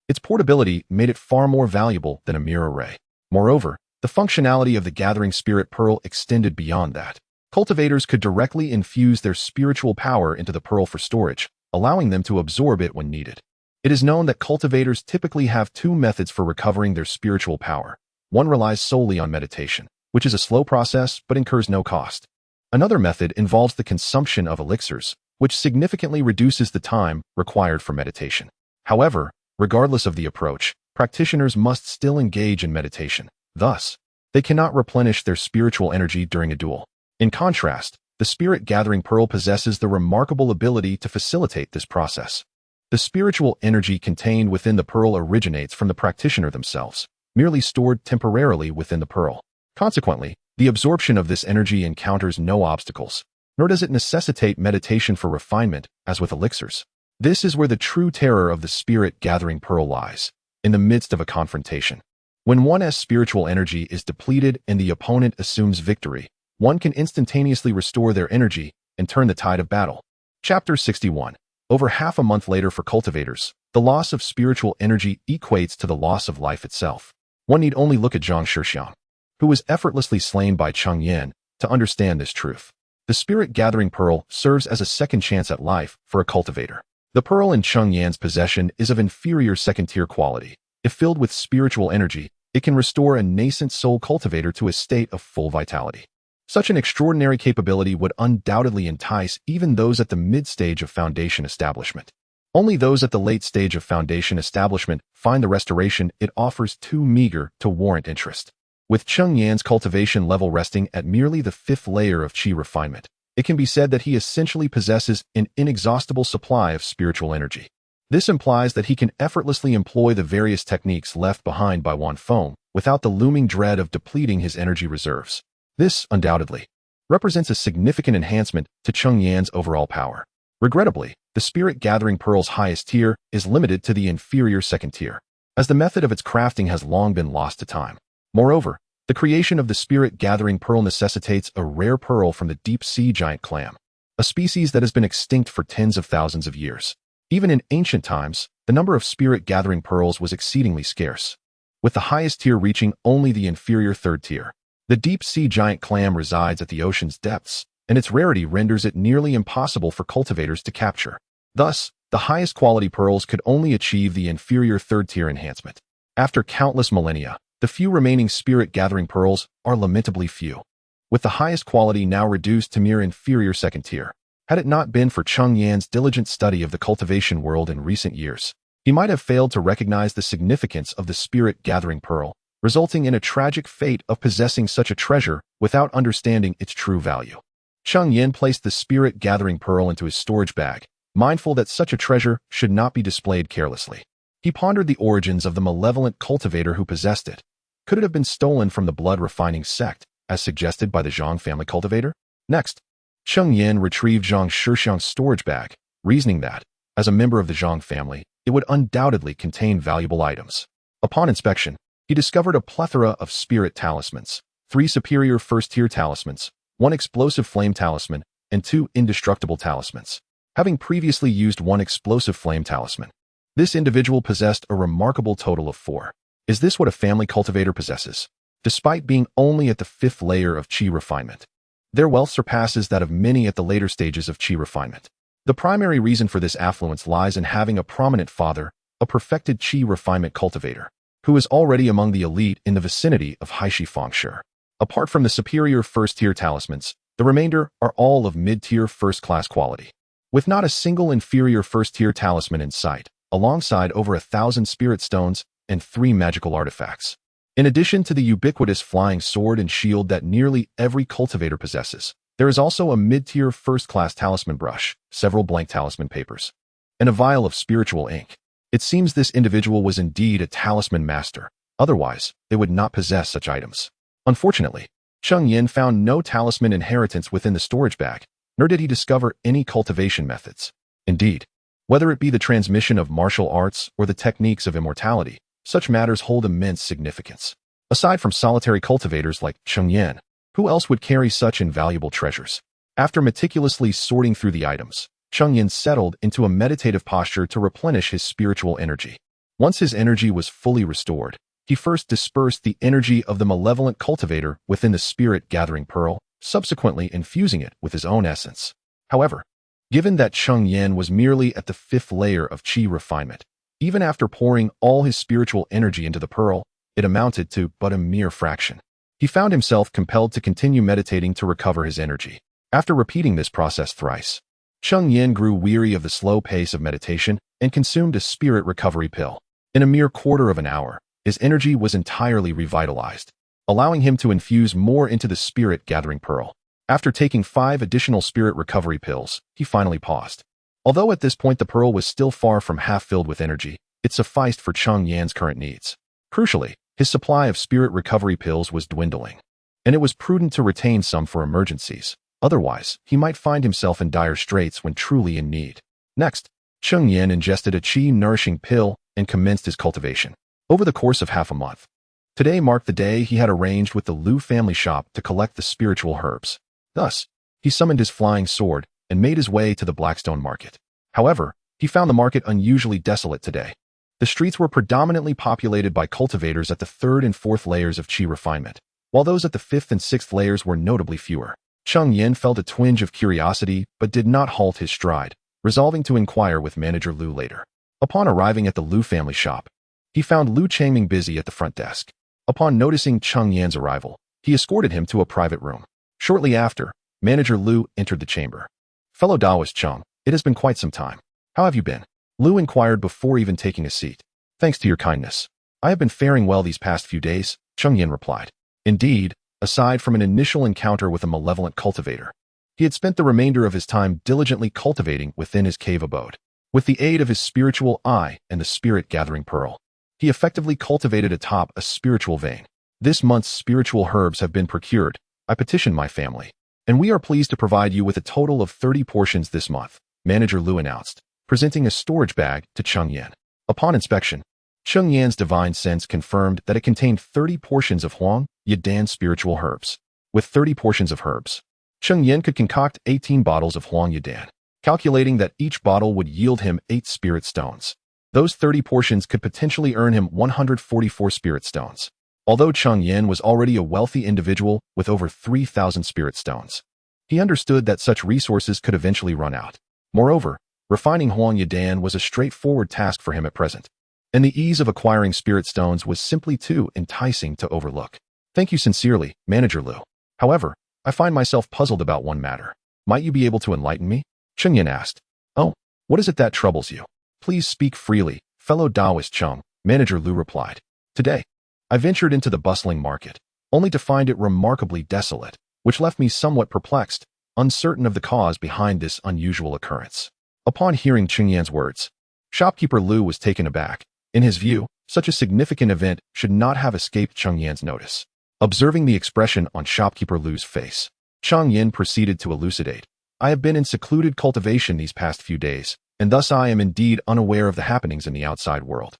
its portability made it far more valuable than a mere array. Moreover, the functionality of the gathering spirit pearl extended beyond that. Cultivators could directly infuse their spiritual power into the pearl for storage, allowing them to absorb it when needed. It is known that cultivators typically have 2 methods for recovering their spiritual power. One relies solely on meditation, which is a slow process but incurs no cost. Another method involves the consumption of elixirs, which significantly reduces the time required for meditation. However, regardless of the approach, practitioners must still engage in meditation. Thus, they cannot replenish their spiritual energy during a duel. In contrast, the spirit gathering pearl possesses the remarkable ability to facilitate this process. The spiritual energy contained within the pearl originates from the practitioner themselves, merely stored temporarily within the pearl. Consequently, the absorption of this energy encounters no obstacles, nor does it necessitate meditation for refinement, as with elixirs. This is where the true terror of the spirit gathering pearl lies, in the midst of a confrontation. When one's spiritual energy is depleted and the opponent assumes victory, one can instantaneously restore their energy and turn the tide of battle. Chapter 61. Over half a month later for cultivators, the loss of spiritual energy equates to the loss of life itself. One need only look at Zhang Shixiang, who was effortlessly slain by Cheng Yan, to understand this truth. The spirit-gathering pearl serves as a second chance at life for a cultivator. The pearl in Cheng Yan's possession is of inferior second-tier quality. If filled with spiritual energy, it can restore a nascent soul cultivator to a state of full vitality. Such an extraordinary capability would undoubtedly entice even those at the mid-stage of foundation establishment. Only those at the late stage of foundation establishment find the restoration it offers too meager to warrant interest. With Cheng Yan's cultivation level resting at merely the 5th layer of qi refinement, it can be said that he essentially possesses an inexhaustible supply of spiritual energy. This implies that he can effortlessly employ the various techniques left behind by Wan Feng without the looming dread of depleting his energy reserves. This, undoubtedly, represents a significant enhancement to Cheng Yan's overall power. Regrettably, the spirit-gathering pearl's highest tier is limited to the inferior second tier, as the method of its crafting has long been lost to time. Moreover, the creation of the spirit-gathering pearl necessitates a rare pearl from the deep-sea giant clam, a species that has been extinct for tens of thousands of years. Even in ancient times, the number of spirit-gathering pearls was exceedingly scarce, with the highest tier reaching only the inferior 3rd tier. The deep-sea giant clam resides at the ocean's depths, and its rarity renders it nearly impossible for cultivators to capture. Thus, the highest quality pearls could only achieve the inferior 3rd tier enhancement. After countless millennia, the few remaining spirit-gathering pearls are lamentably few, with the highest quality now reduced to mere inferior 2nd tier. Had it not been for Cheng Yan's diligent study of the cultivation world in recent years, he might have failed to recognize the significance of the spirit-gathering pearl, resulting in a tragic fate of possessing such a treasure without understanding its true value. Cheng Yan placed the spirit-gathering pearl into his storage bag, mindful that such a treasure should not be displayed carelessly. He pondered the origins of the malevolent cultivator who possessed it. Could it have been stolen from the blood-refining sect, as suggested by the Zhang family cultivator? Next, Cheng Yan retrieved Zhang Shixiang's storage bag, reasoning that, as a member of the Zhang family, it would undoubtedly contain valuable items. Upon inspection, he discovered a plethora of spirit talismans, 3 superior 1st-tier talismans, 1 explosive flame talisman, and 2 indestructible talismans. Having previously used 1 explosive flame talisman, this individual possessed a remarkable total of 4. Is this what a family cultivator possesses? Despite being only at the 5th layer of qi refinement, their wealth surpasses that of many at the later stages of qi refinement. The primary reason for this affluence lies in having a prominent father, a perfected qi refinement cultivator, who is already among the elite in the vicinity of Haishi Fengshi. Apart from the superior 1st-tier talismans, the remainder are all of mid-tier 1st-class quality, with not a single inferior 1st-tier talisman in sight, alongside over 1,000 spirit stones and 3 magical artifacts. In addition to the ubiquitous flying sword and shield that nearly every cultivator possesses, there is also a mid-tier 1st-class talisman brush, several blank talisman papers, and a vial of spiritual ink. It seems this individual was indeed a talisman master, otherwise they would not possess such items. Unfortunately, Cheng Yan found no talisman inheritance within the storage bag, nor did he discover any cultivation methods. Indeed, whether it be the transmission of martial arts or the techniques of immortality, such matters hold immense significance. Aside from solitary cultivators like Cheng Yan, who else would carry such invaluable treasures? After meticulously sorting through the items, Cheng Yan settled into a meditative posture to replenish his spiritual energy. Once his energy was fully restored, he first dispersed the energy of the malevolent cultivator within the spirit-gathering pearl, subsequently infusing it with his own essence. However, given that Cheng Yan was merely at the 5th layer of qi refinement, even after pouring all his spiritual energy into the pearl, it amounted to but a mere fraction. He found himself compelled to continue meditating to recover his energy. After repeating this process thrice, Cheng Yan grew weary of the slow pace of meditation and consumed a spirit recovery pill. In a mere quarter of an hour, his energy was entirely revitalized, allowing him to infuse more into the spirit-gathering pearl. After taking 5 additional spirit recovery pills, he finally paused. Although at this point the pearl was still far from half filled with energy, it sufficed for Cheng Yan's current needs. Crucially, his supply of spirit recovery pills was dwindling, and it was prudent to retain some for emergencies. Otherwise, he might find himself in dire straits when truly in need. Next, Cheng Yan ingested a qi-nourishing pill and commenced his cultivation. Over the course of half a month, today marked the day he had arranged with the Liu family shop to collect the spiritual herbs. Thus, he summoned his flying sword and made his way to the Blackstone market. However, he found the market unusually desolate today. The streets were predominantly populated by cultivators at the 3rd and 4th layers of Qi refinement, while those at the 5th and 6th layers were notably fewer. Cheng Yan felt a twinge of curiosity but did not halt his stride, resolving to inquire with manager Lu later. Upon arriving at the Lu family shop, he found Lu Changming busy at the front desk. Upon noticing Cheng Yan's arrival, he escorted him to a private room. Shortly after, manager Lu entered the chamber. "Fellow Taoist Cheng, it has been quite some time. How have you been?" Lu inquired before even taking a seat. "Thanks to your kindness. I have been faring well these past few days," Cheng Yan replied. Indeed, aside from an initial encounter with a malevolent cultivator, he had spent the remainder of his time diligently cultivating within his cave abode. With the aid of his spiritual eye and the spirit-gathering pearl, he effectively cultivated atop a spiritual vein. "This month's spiritual herbs have been procured. I petitioned my family, and we are pleased to provide you with a total of 30 portions this month," manager Lu announced, presenting a storage bag to Cheng Yan. Upon inspection, Cheng Yan's divine sense confirmed that it contained 30 portions of Huang Yadan spiritual herbs. With 30 portions of herbs, Cheng Yan could concoct 18 bottles of Huang Yadan, calculating that each bottle would yield him 8 spirit stones. Those 30 portions could potentially earn him 144 spirit stones. Although Cheng Yan was already a wealthy individual with over 3,000 spirit stones, he understood that such resources could eventually run out. Moreover, refining Huang Yadan was a straightforward task for him at present, and the ease of acquiring spirit stones was simply too enticing to overlook. "Thank you sincerely, manager Lu. However, I find myself puzzled about one matter. Might you be able to enlighten me?" Cheng Yan asked. "Oh, what is it that troubles you? Please speak freely, fellow Taoist Cheng," manager Lu replied. "Today, I ventured into the bustling market, only to find it remarkably desolate, which left me somewhat perplexed, uncertain of the cause behind this unusual occurrence." Upon hearing Cheng Yan's words, shopkeeper Lu was taken aback. In his view, such a significant event should not have escaped Cheng Yan's notice. Observing the expression on shopkeeper Lu's face, Cheng Yan proceeded to elucidate. "I have been in secluded cultivation these past few days, and thus I am indeed unaware of the happenings in the outside world."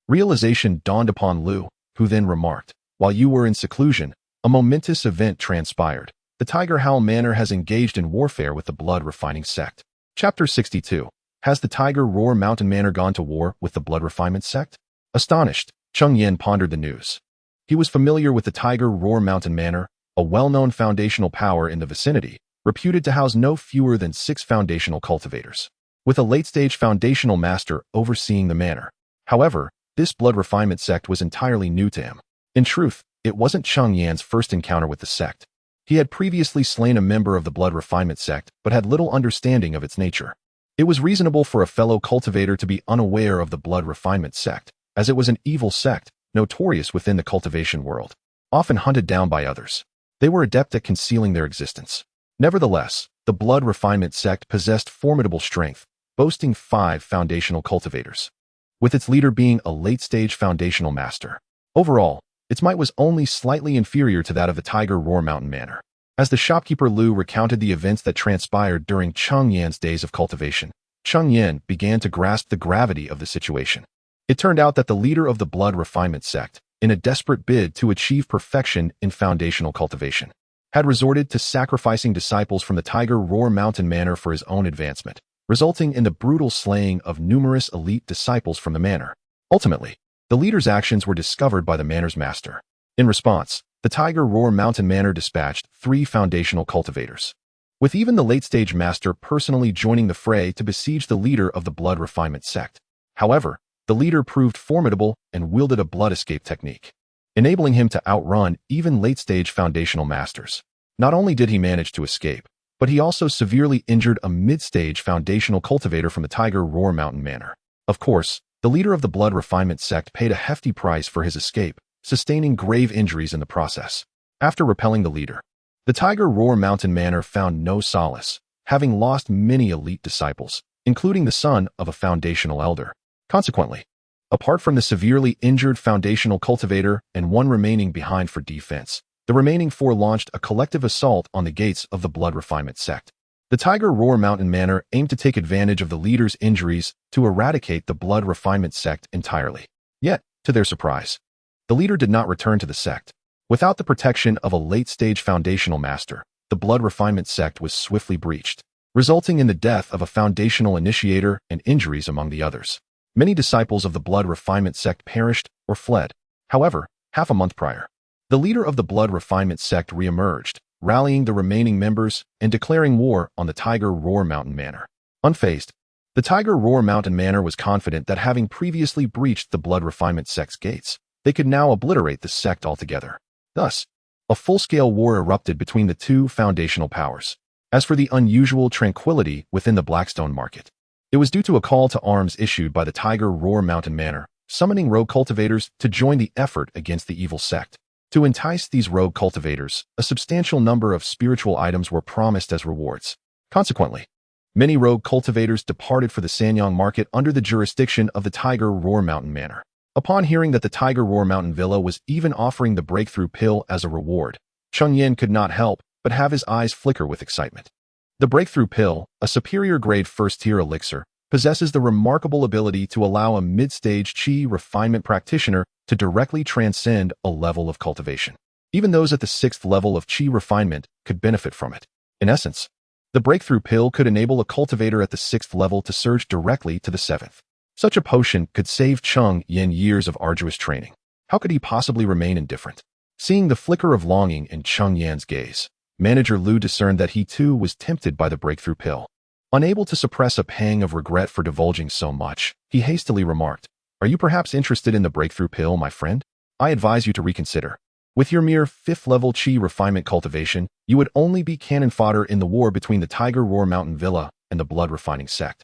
Realization dawned upon Lu, who then remarked, "While you were in seclusion, a momentous event transpired. The Tiger Howl Manor has engaged in warfare with the blood refining sect." Chapter 62. Has the Tiger Roar Mountain Manor gone to war with the blood refinement sect? Astonished, Cheng Yan pondered the news. He was familiar with the Tiger Roar Mountain Manor, a well-known foundational power in the vicinity, reputed to house no fewer than 6 foundational cultivators, with a late-stage foundational master overseeing the manor. However, this blood refinement sect was entirely new to him. In truth, it wasn't Cheng Yan's first encounter with the sect. He had previously slain a member of the blood refinement sect, but had little understanding of its nature. It was reasonable for a fellow cultivator to be unaware of the blood refinement sect, as it was an evil sect, notorious within the cultivation world, often hunted down by others. They were adept at concealing their existence. Nevertheless, the blood refinement sect possessed formidable strength, boasting 5 foundational cultivators, with its leader being a late-stage foundational master. Overall, its might was only slightly inferior to that of the Tiger Roar Mountain Manor. As the shopkeeper Lu recounted the events that transpired during Cheng Yan's days of cultivation, Cheng Yan began to grasp the gravity of the situation. It turned out that the leader of the blood refinement sect, in a desperate bid to achieve perfection in foundational cultivation, had resorted to sacrificing disciples from the Tiger Roar Mountain Manor for his own advancement, resulting in the brutal slaying of numerous elite disciples from the manor. Ultimately, the leader's actions were discovered by the manor's master. In response, the Tiger Roar Mountain Manor dispatched 3 foundational cultivators, with even the late-stage master personally joining the fray to besiege the leader of the blood refinement sect. However, the leader proved formidable and wielded a blood escape technique, enabling him to outrun even late-stage foundational masters. Not only did he manage to escape, but he also severely injured a mid-stage foundational cultivator from the Tiger Roar Mountain Manor. Of course, the leader of the blood refinement sect paid a hefty price for his escape, sustaining grave injuries in the process. After repelling the leader, the Tiger Roar Mountain Manor found no solace, having lost many elite disciples, including the son of a foundational elder. Consequently, apart from the severely injured foundational cultivator and one remaining behind for defense, the remaining 4 launched a collective assault on the gates of the blood refinement sect. The Tiger Roar Mountain Manor aimed to take advantage of the leader's injuries to eradicate the blood refinement sect entirely. Yet, to their surprise, the leader did not return to the sect. Without the protection of a late-stage foundational master, the blood refinement sect was swiftly breached. resulting in the death of a foundational initiator and injuries among the others. Many disciples of the Blood Refinement sect perished or fled. However, half a month prior, the leader of the Blood Refinement sect re-emerged, rallying the remaining members and declaring war on the Tiger Roar Mountain Manor. Unfazed, the Tiger Roar Mountain Manor was confident that having previously breached the Blood Refinement sect's gates, they could now obliterate the sect altogether. Thus, a full-scale war erupted between the two foundational powers. As for the unusual tranquility within the Blackstone market, it was due to a call to arms issued by the Tiger Roar Mountain Manor, summoning rogue cultivators to join the effort against the evil sect. To entice these rogue cultivators, a substantial number of spiritual items were promised as rewards. Consequently, many rogue cultivators departed for the Sanyang market under the jurisdiction of the Tiger Roar Mountain Manor. Upon hearing that the Tiger Roar Mountain Villa was even offering the breakthrough pill as a reward, Cheng Yan could not help but have his eyes flicker with excitement. The breakthrough pill, a superior-grade first-tier elixir, possesses the remarkable ability to allow a mid-stage qi refinement practitioner to directly transcend a level of cultivation. Even those at the 6th level of qi refinement could benefit from it. In essence, the breakthrough pill could enable a cultivator at the 6th level to surge directly to the 7th. Such a potion could save Cheng Yan years of arduous training. How could he possibly remain indifferent? Seeing the flicker of longing in Cheng Yan's gaze, Manager Lu discerned that he too was tempted by the breakthrough pill. Unable to suppress a pang of regret for divulging so much, he hastily remarked, "Are you perhaps interested in the breakthrough pill, my friend? I advise you to reconsider. With your mere 5th level qi refinement cultivation, you would only be cannon fodder in the war between the Tiger Roar Mountain Villa and the blood refining sect."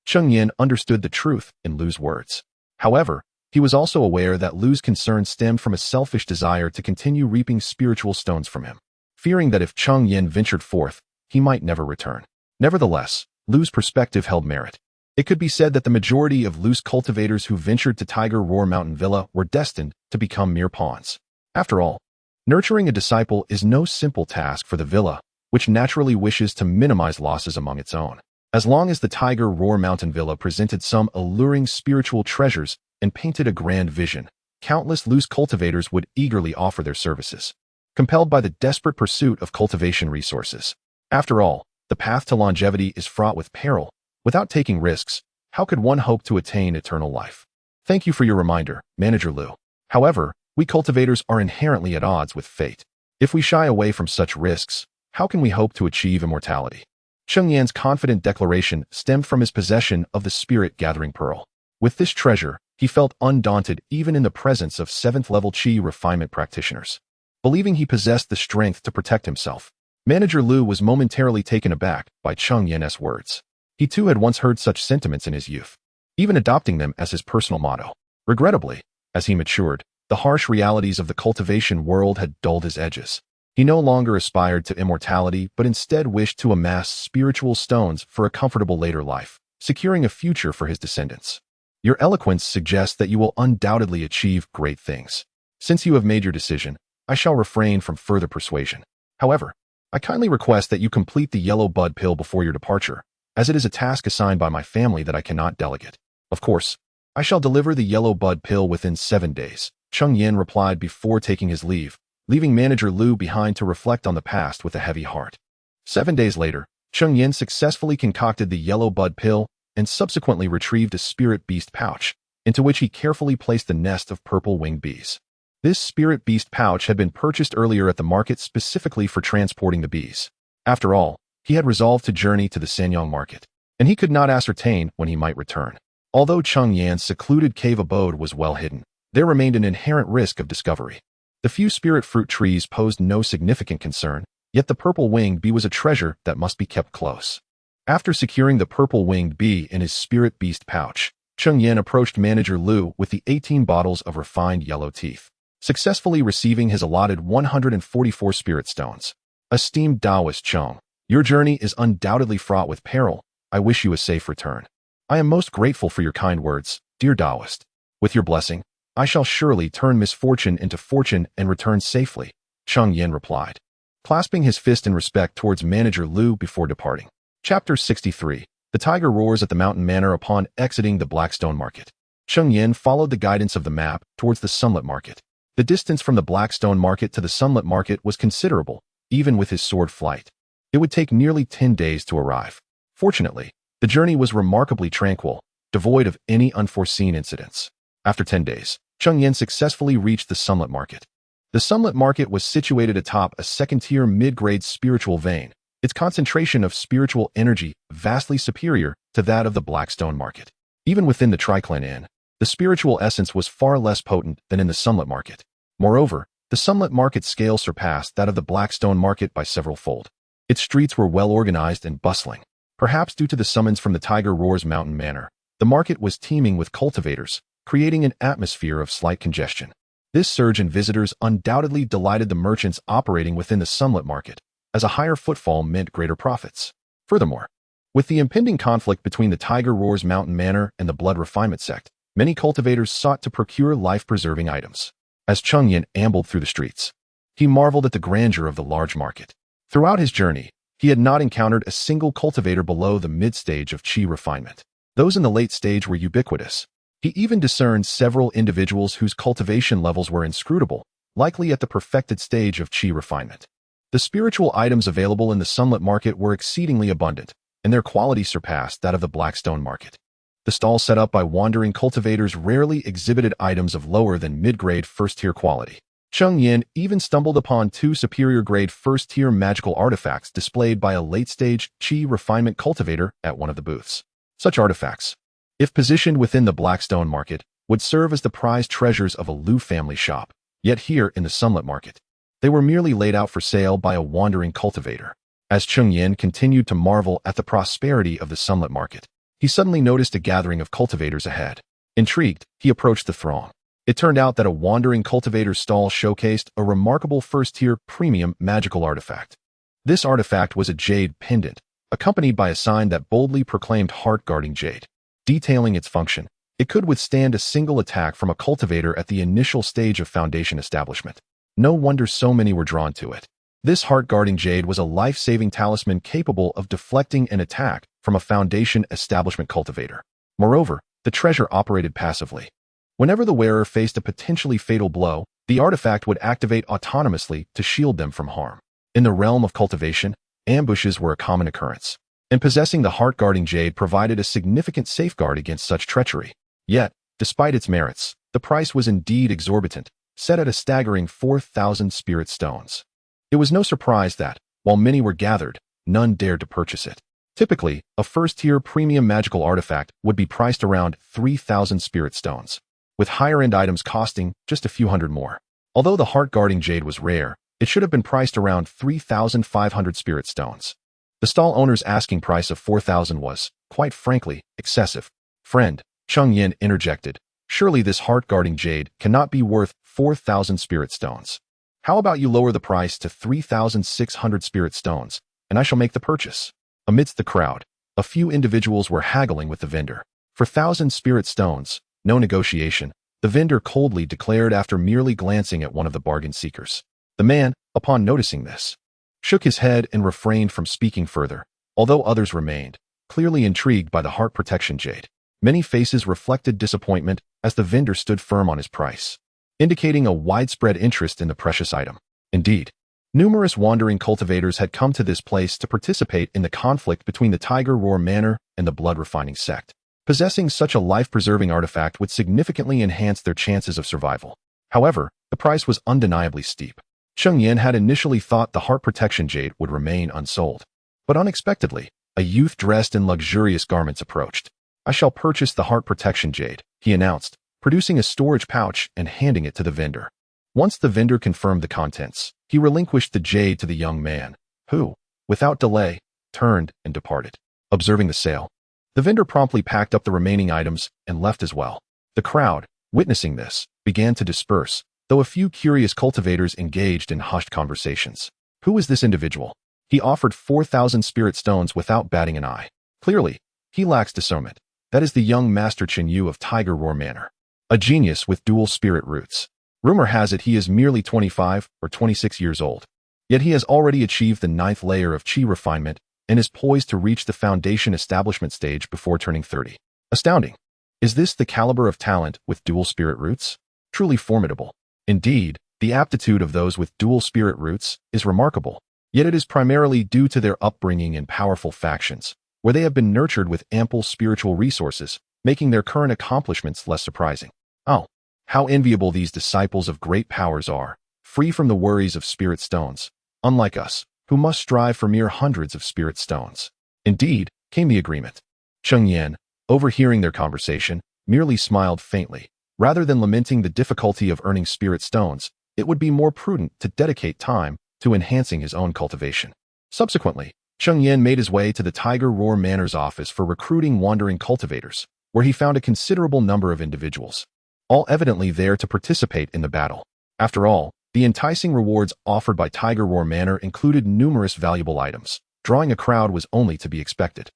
Cheng Yan understood the truth in Lu's words. However, he was also aware that Lu's concern stemmed from a selfish desire to continue reaping spiritual stones from him, fearing that if Cheng Yan ventured forth, he might never return. Nevertheless, Lu's perspective held merit. It could be said that the majority of Lu's cultivators who ventured to Tiger Roar Mountain Villa were destined to become mere pawns. After all, nurturing a disciple is no simple task for the villa, which naturally wishes to minimize losses among its own. As long as the Tiger Roar Mountain Villa presented some alluring spiritual treasures and painted a grand vision, countless Lu's cultivators would eagerly offer their services, compelled by the desperate pursuit of cultivation resources. After all, the path to longevity is fraught with peril. Without taking risks, how could one hope to attain eternal life? Thank you for your reminder, Manager Lu. However, we cultivators are inherently at odds with fate. If we shy away from such risks, how can we hope to achieve immortality? Cheng Yan's confident declaration stemmed from his possession of the spirit-gathering pearl. With this treasure, he felt undaunted even in the presence of 7th level qi refinement practitioners. Believing he possessed the strength to protect himself, Manager Lu was momentarily taken aback by Cheng Yan's words. He too had once heard such sentiments in his youth, even adopting them as his personal motto. Regrettably, as he matured, the harsh realities of the cultivation world had dulled his edges. He no longer aspired to immortality but instead wished to amass spiritual stones for a comfortable later life, securing a future for his descendants. Your eloquence suggests that you will undoubtedly achieve great things. Since you have made your decision, I shall refrain from further persuasion. However, I kindly request that you complete the yellow bud pill before your departure, as it is a task assigned by my family that I cannot delegate. Of course, I shall deliver the yellow bud pill within 7 days, Cheng Yan replied before taking his leave, leaving Manager Lu behind to reflect on the past with a heavy heart. 7 days later, Cheng Yan successfully concocted the yellow bud pill and subsequently retrieved a spirit beast pouch, into which he carefully placed the nest of purple-winged bees. This spirit beast pouch had been purchased earlier at the market specifically for transporting the bees. After all, he had resolved to journey to the Sanyang market, and he could not ascertain when he might return. Although Cheng Yan's secluded cave abode was well hidden, there remained an inherent risk of discovery. The few spirit fruit trees posed no significant concern, yet the purple-winged bee was a treasure that must be kept close. After securing the purple-winged bee in his spirit beast pouch, Cheng Yan approached Manager Lu with the 18 bottles of refined yellow teeth, successfully receiving his allotted 144 spirit stones. Esteemed Taoist Cheng, your journey is undoubtedly fraught with peril. I wish you a safe return. I am most grateful for your kind words, dear Taoist. With your blessing, I shall surely turn misfortune into fortune and return safely, Cheng Yan replied, clasping his fist in respect towards Manager Lu before departing. Chapter 63. The Tiger Roars at the Mountain Manor. Upon exiting the Blackstone Market, Cheng Yan followed the guidance of the map towards the Sunlit Market. The distance from the Blackstone Market to the Sunlit Market was considerable, even with his sword flight. It would take nearly 10 days to arrive. Fortunately, the journey was remarkably tranquil, devoid of any unforeseen incidents. After 10 days, Cheng Yan successfully reached the Sunlit Market. The Sunlit Market was situated atop a second-tier mid-grade spiritual vein, its concentration of spiritual energy vastly superior to that of the Blackstone Market. Even within the Triclan Inn, the spiritual essence was far less potent than in the Sunlit Market. Moreover, the Sunlit Market scale surpassed that of the Blackstone Market by several fold. Its streets were well-organized and bustling. Perhaps due to the summons from the Tiger Roar's Mountain Manor, the market was teeming with cultivators, creating an atmosphere of slight congestion. This surge in visitors undoubtedly delighted the merchants operating within the Sunlit Market, as a higher footfall meant greater profits. Furthermore, with the impending conflict between the Tiger Roar's Mountain Manor and the Blood Refinement sect, many cultivators sought to procure life-preserving items. As Cheng Yan ambled through the streets, he marveled at the grandeur of the large market. Throughout his journey, he had not encountered a single cultivator below the mid-stage of qi refinement. Those in the late stage were ubiquitous. He even discerned several individuals whose cultivation levels were inscrutable, likely at the perfected stage of qi refinement. The spiritual items available in the Sunlit Market were exceedingly abundant, and their quality surpassed that of the Blackstone Market. The stalls set up by wandering cultivators rarely exhibited items of lower than mid-grade first-tier quality. Cheng Yan even stumbled upon 2 superior-grade first-tier magical artifacts displayed by a late-stage qi refinement cultivator at one of the booths. Such artifacts, if positioned within the Blackstone Market, would serve as the prized treasures of a Liu family shop. Yet here in the Sunlit Market, they were merely laid out for sale by a wandering cultivator. As Cheng Yan continued to marvel at the prosperity of the Sunlit Market, he suddenly noticed a gathering of cultivators ahead. Intrigued, he approached the throng. It turned out that a wandering cultivator's stall showcased a remarkable first-tier premium magical artifact. This artifact was a jade pendant, accompanied by a sign that boldly proclaimed heart-guarding jade. Detailing its function, it could withstand a single attack from a cultivator at the initial stage of foundation establishment. No wonder so many were drawn to it. This heart-guarding jade was a life-saving talisman capable of deflecting an attack from a foundation establishment cultivator. Moreover, the treasure operated passively. Whenever the wearer faced a potentially fatal blow, the artifact would activate autonomously to shield them from harm. In the realm of cultivation, ambushes were a common occurrence, and possessing the heart-guarding jade provided a significant safeguard against such treachery. Yet, despite its merits, the price was indeed exorbitant, set at a staggering 4,000 spirit stones. It was no surprise that, while many were gathered, none dared to purchase it. Typically, a first-tier premium magical artifact would be priced around 3,000 spirit stones, with higher-end items costing just a few hundred more. Although the heart-guarding jade was rare, it should have been priced around 3,500 spirit stones. The stall owner's asking price of 4,000 was, quite frankly, excessive. "Friend," Cheng Yan interjected, "surely this heart-guarding jade cannot be worth 4,000 spirit stones. How about you lower the price to 3,600 spirit stones, and I shall make the purchase?" Amidst the crowd, a few individuals were haggling with the vendor. For 1,000 spirit stones, no negotiation, the vendor coldly declared after merely glancing at one of the bargain seekers. The man, upon noticing this, shook his head and refrained from speaking further, although others remained, clearly intrigued by the heart protection jade. Many faces reflected disappointment as the vendor stood firm on his price, indicating a widespread interest in the precious item. Indeed, numerous wandering cultivators had come to this place to participate in the conflict between the Tiger Roar Manor and the Blood Refining sect. Possessing such a life-preserving artifact would significantly enhance their chances of survival. However, the price was undeniably steep. Cheng Yan had initially thought the heart protection jade would remain unsold. But unexpectedly, a youth dressed in luxurious garments approached. "I shall purchase the heart protection jade," he announced, producing a storage pouch and handing it to the vendor. Once the vendor confirmed the contents, he relinquished the jade to the young man, who, without delay, turned and departed. Observing the sale, the vendor promptly packed up the remaining items and left as well. The crowd, witnessing this, began to disperse, though a few curious cultivators engaged in hushed conversations. Who was this individual? He offered 4,000 spirit stones without batting an eye. Clearly, he lacks discernment. That is the young Master Chen Yu of Tiger Roar Manor, a genius with dual spirit roots. Rumor has it he is merely 25 or 26 years old. Yet he has already achieved the 9th layer of qi refinement and is poised to reach the foundation establishment stage before turning 30. Astounding. Is this the caliber of talent with dual spirit roots? Truly formidable. Indeed, the aptitude of those with dual spirit roots is remarkable, yet it is primarily due to their upbringing in powerful factions, where they have been nurtured with ample spiritual resources, making their current accomplishments less surprising. Oh, how enviable these disciples of great powers are, free from the worries of spirit stones, unlike us, who must strive for mere hundreds of spirit stones. Indeed, came the agreement. Cheng Yan, overhearing their conversation, merely smiled faintly. Rather than lamenting the difficulty of earning spirit stones, it would be more prudent to dedicate time to enhancing his own cultivation. Subsequently, Cheng Yan made his way to the Tiger Roar Manor's office for recruiting wandering cultivators, where he found a considerable number of individuals, all evidently there to participate in the battle. After all, the enticing rewards offered by Tiger Roar Manor included numerous valuable items. Drawing a crowd was only to be expected.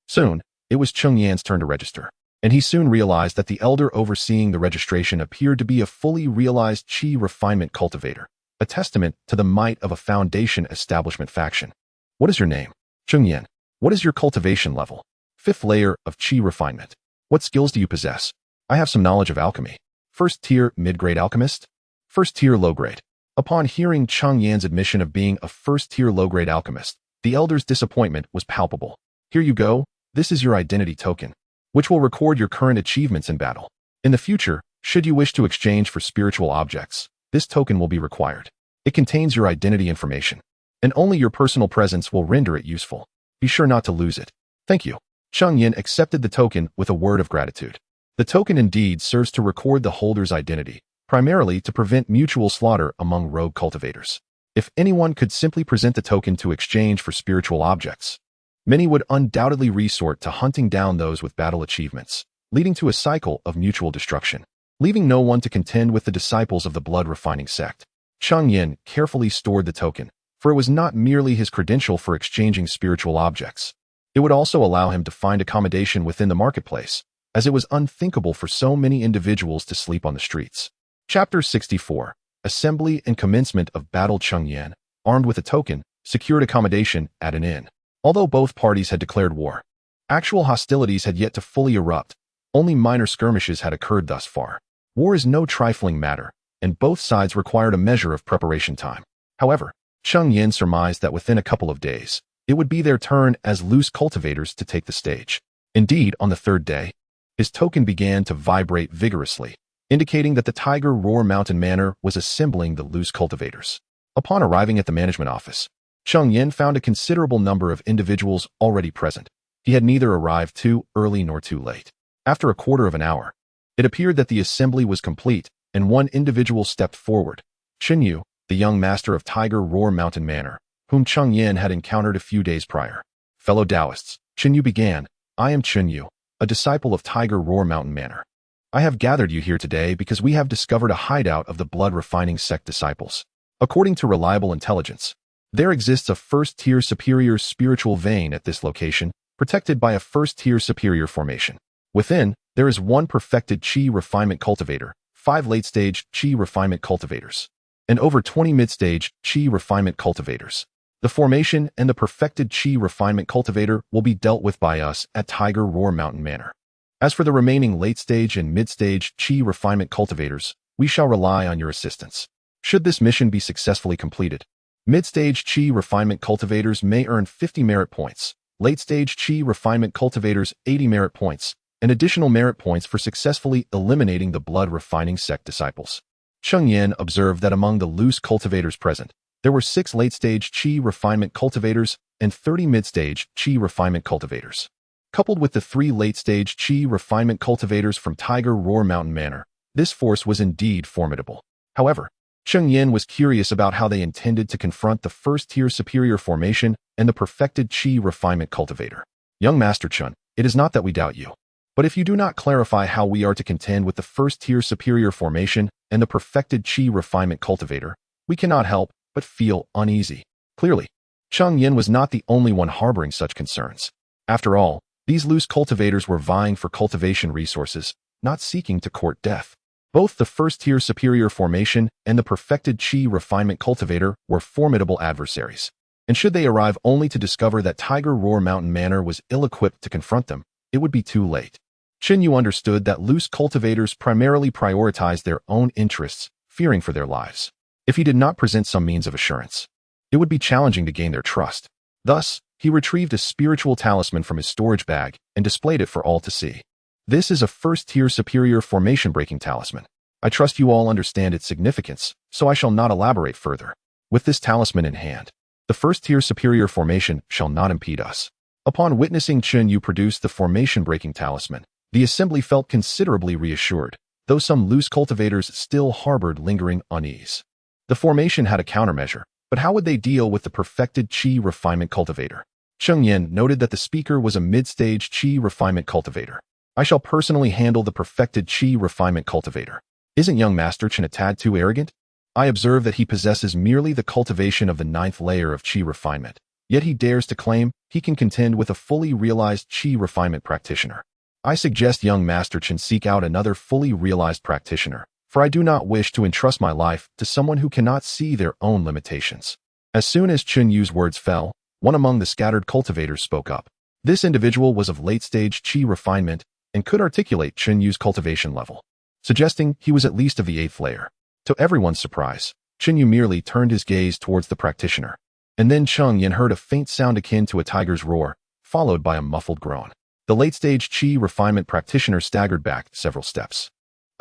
Soon, it was Cheng Yan's turn to register, and he soon realized that the elder overseeing the registration appeared to be a fully realized Qi refinement cultivator, a testament to the might of a foundation establishment faction. What is your name? Cheng Yan. What is your cultivation level? 5th layer of Qi refinement. What skills do you possess? I have some knowledge of alchemy. 1st tier mid-grade alchemist? 1st tier low-grade. Upon hearing Cheng Yan's admission of being a 1st tier low-grade alchemist, the elder's disappointment was palpable. Here you go, this is your identity token, which will record your current achievements in battle. In the future, should you wish to exchange for spiritual objects, this token will be required. It contains your identity information, and only your personal presence will render it useful. Be sure not to lose it. Thank you. Cheng Yan accepted the token with a word of gratitude. The token indeed serves to record the holder's identity, primarily to prevent mutual slaughter among rogue cultivators. If anyone could simply present the token to exchange for spiritual objects, many would undoubtedly resort to hunting down those with battle achievements, leading to a cycle of mutual destruction, leaving no one to contend with the disciples of the blood-refining sect. Cheng Yan carefully stored the token, for it was not merely his credential for exchanging spiritual objects. It would also allow him to find accommodation within the marketplace, as it was unthinkable for so many individuals to sleep on the streets. Chapter 64. Assembly and Commencement of Battle. Cheng Yan, armed with a token, secured accommodation at an inn. Although both parties had declared war, actual hostilities had yet to fully erupt. Only minor skirmishes had occurred thus far. War is no trifling matter, and both sides required a measure of preparation time. However, Cheng Yan surmised that within a couple of days, it would be their turn as loose cultivators to take the stage. Indeed, on the 3rd day, his token began to vibrate vigorously, indicating that the Tiger Roar Mountain Manor was assembling the loose cultivators. Upon arriving at the management office, Cheng Yan found a considerable number of individuals already present. He had neither arrived too early nor too late. After a quarter of an hour, it appeared that the assembly was complete, and one individual stepped forward. Chen Yu, the young master of Tiger Roar Mountain Manor, whom Cheng Yan had encountered a few days prior. Fellow Taoists, Chen Yu began, I am Chen Yu, a disciple of Tiger Roar Mountain Manor. I have gathered you here today because we have discovered a hideout of the blood-refining sect disciples. According to reliable intelligence, there exists a 1st-tier superior spiritual vein at this location, protected by a 1st-tier superior formation. Within, there is one perfected Qi refinement cultivator, 5 late-stage Qi refinement cultivators, and over 20 mid-stage Qi refinement cultivators. The formation and the perfected Qi refinement cultivator will be dealt with by us at Tiger Roar Mountain Manor. As for the remaining late-stage and mid-stage Qi refinement cultivators, we shall rely on your assistance. Should this mission be successfully completed, mid-stage Qi refinement cultivators may earn 50 merit points, late-stage Qi refinement cultivators 80 merit points, and additional merit points for successfully eliminating the blood-refining sect disciples. Cheng Yan observed that among the loose cultivators present, there were 6 late-stage Qi refinement cultivators and 30 mid-stage Qi refinement cultivators. Coupled with the 3 late-stage Qi refinement cultivators from Tiger Roar Mountain Manor, this force was indeed formidable. However, Cheng Yan was curious about how they intended to confront the 1st-tier superior formation and the perfected Qi refinement cultivator. Young Master Chun, it is not that we doubt you, but if you do not clarify how we are to contend with the 1st-tier superior formation and the perfected Qi refinement cultivator, we cannot help but feel uneasy. Clearly, Cheng Yan was not the only one harboring such concerns. After all, these loose cultivators were vying for cultivation resources, not seeking to court death. Both the 1st-tier superior formation and the perfected Qi refinement cultivator were formidable adversaries. And should they arrive only to discover that Tiger Roar Mountain Manor was ill-equipped to confront them, it would be too late. Chen Yu understood that loose cultivators primarily prioritized their own interests, fearing for their lives. If he did not present some means of assurance, it would be challenging to gain their trust. Thus, he retrieved a spiritual talisman from his storage bag and displayed it for all to see. This is a first-tier superior formation-breaking talisman. I trust you all understand its significance, so I shall not elaborate further. With this talisman in hand, the first-tier superior formation shall not impede us. Upon witnessing Cheng Yan produce the formation-breaking talisman, the assembly felt considerably reassured, though some loose cultivators still harbored lingering unease. The formation had a countermeasure, but how would they deal with the perfected Qi refinement cultivator? Cheng Yan noted that the speaker was a mid-stage Qi refinement cultivator. I shall personally handle the perfected Qi refinement cultivator. Isn't young Master Cheng a tad too arrogant? I observe that he possesses merely the cultivation of the 9th layer of Qi refinement, yet he dares to claim he can contend with a fully realized Qi refinement practitioner. I suggest young Master Cheng seek out another fully realized practitioner, for I do not wish to entrust my life to someone who cannot see their own limitations. As soon as Cheng Yu's words fell, one among the scattered cultivators spoke up. This individual was of late-stage Qi refinement and could articulate Cheng Yu's cultivation level, suggesting he was at least of the 8th layer. To everyone's surprise, Cheng Yan merely turned his gaze towards the practitioner, and then Cheng Yan heard a faint sound akin to a tiger's roar, followed by a muffled groan. The late-stage Qi refinement practitioner staggered back several steps,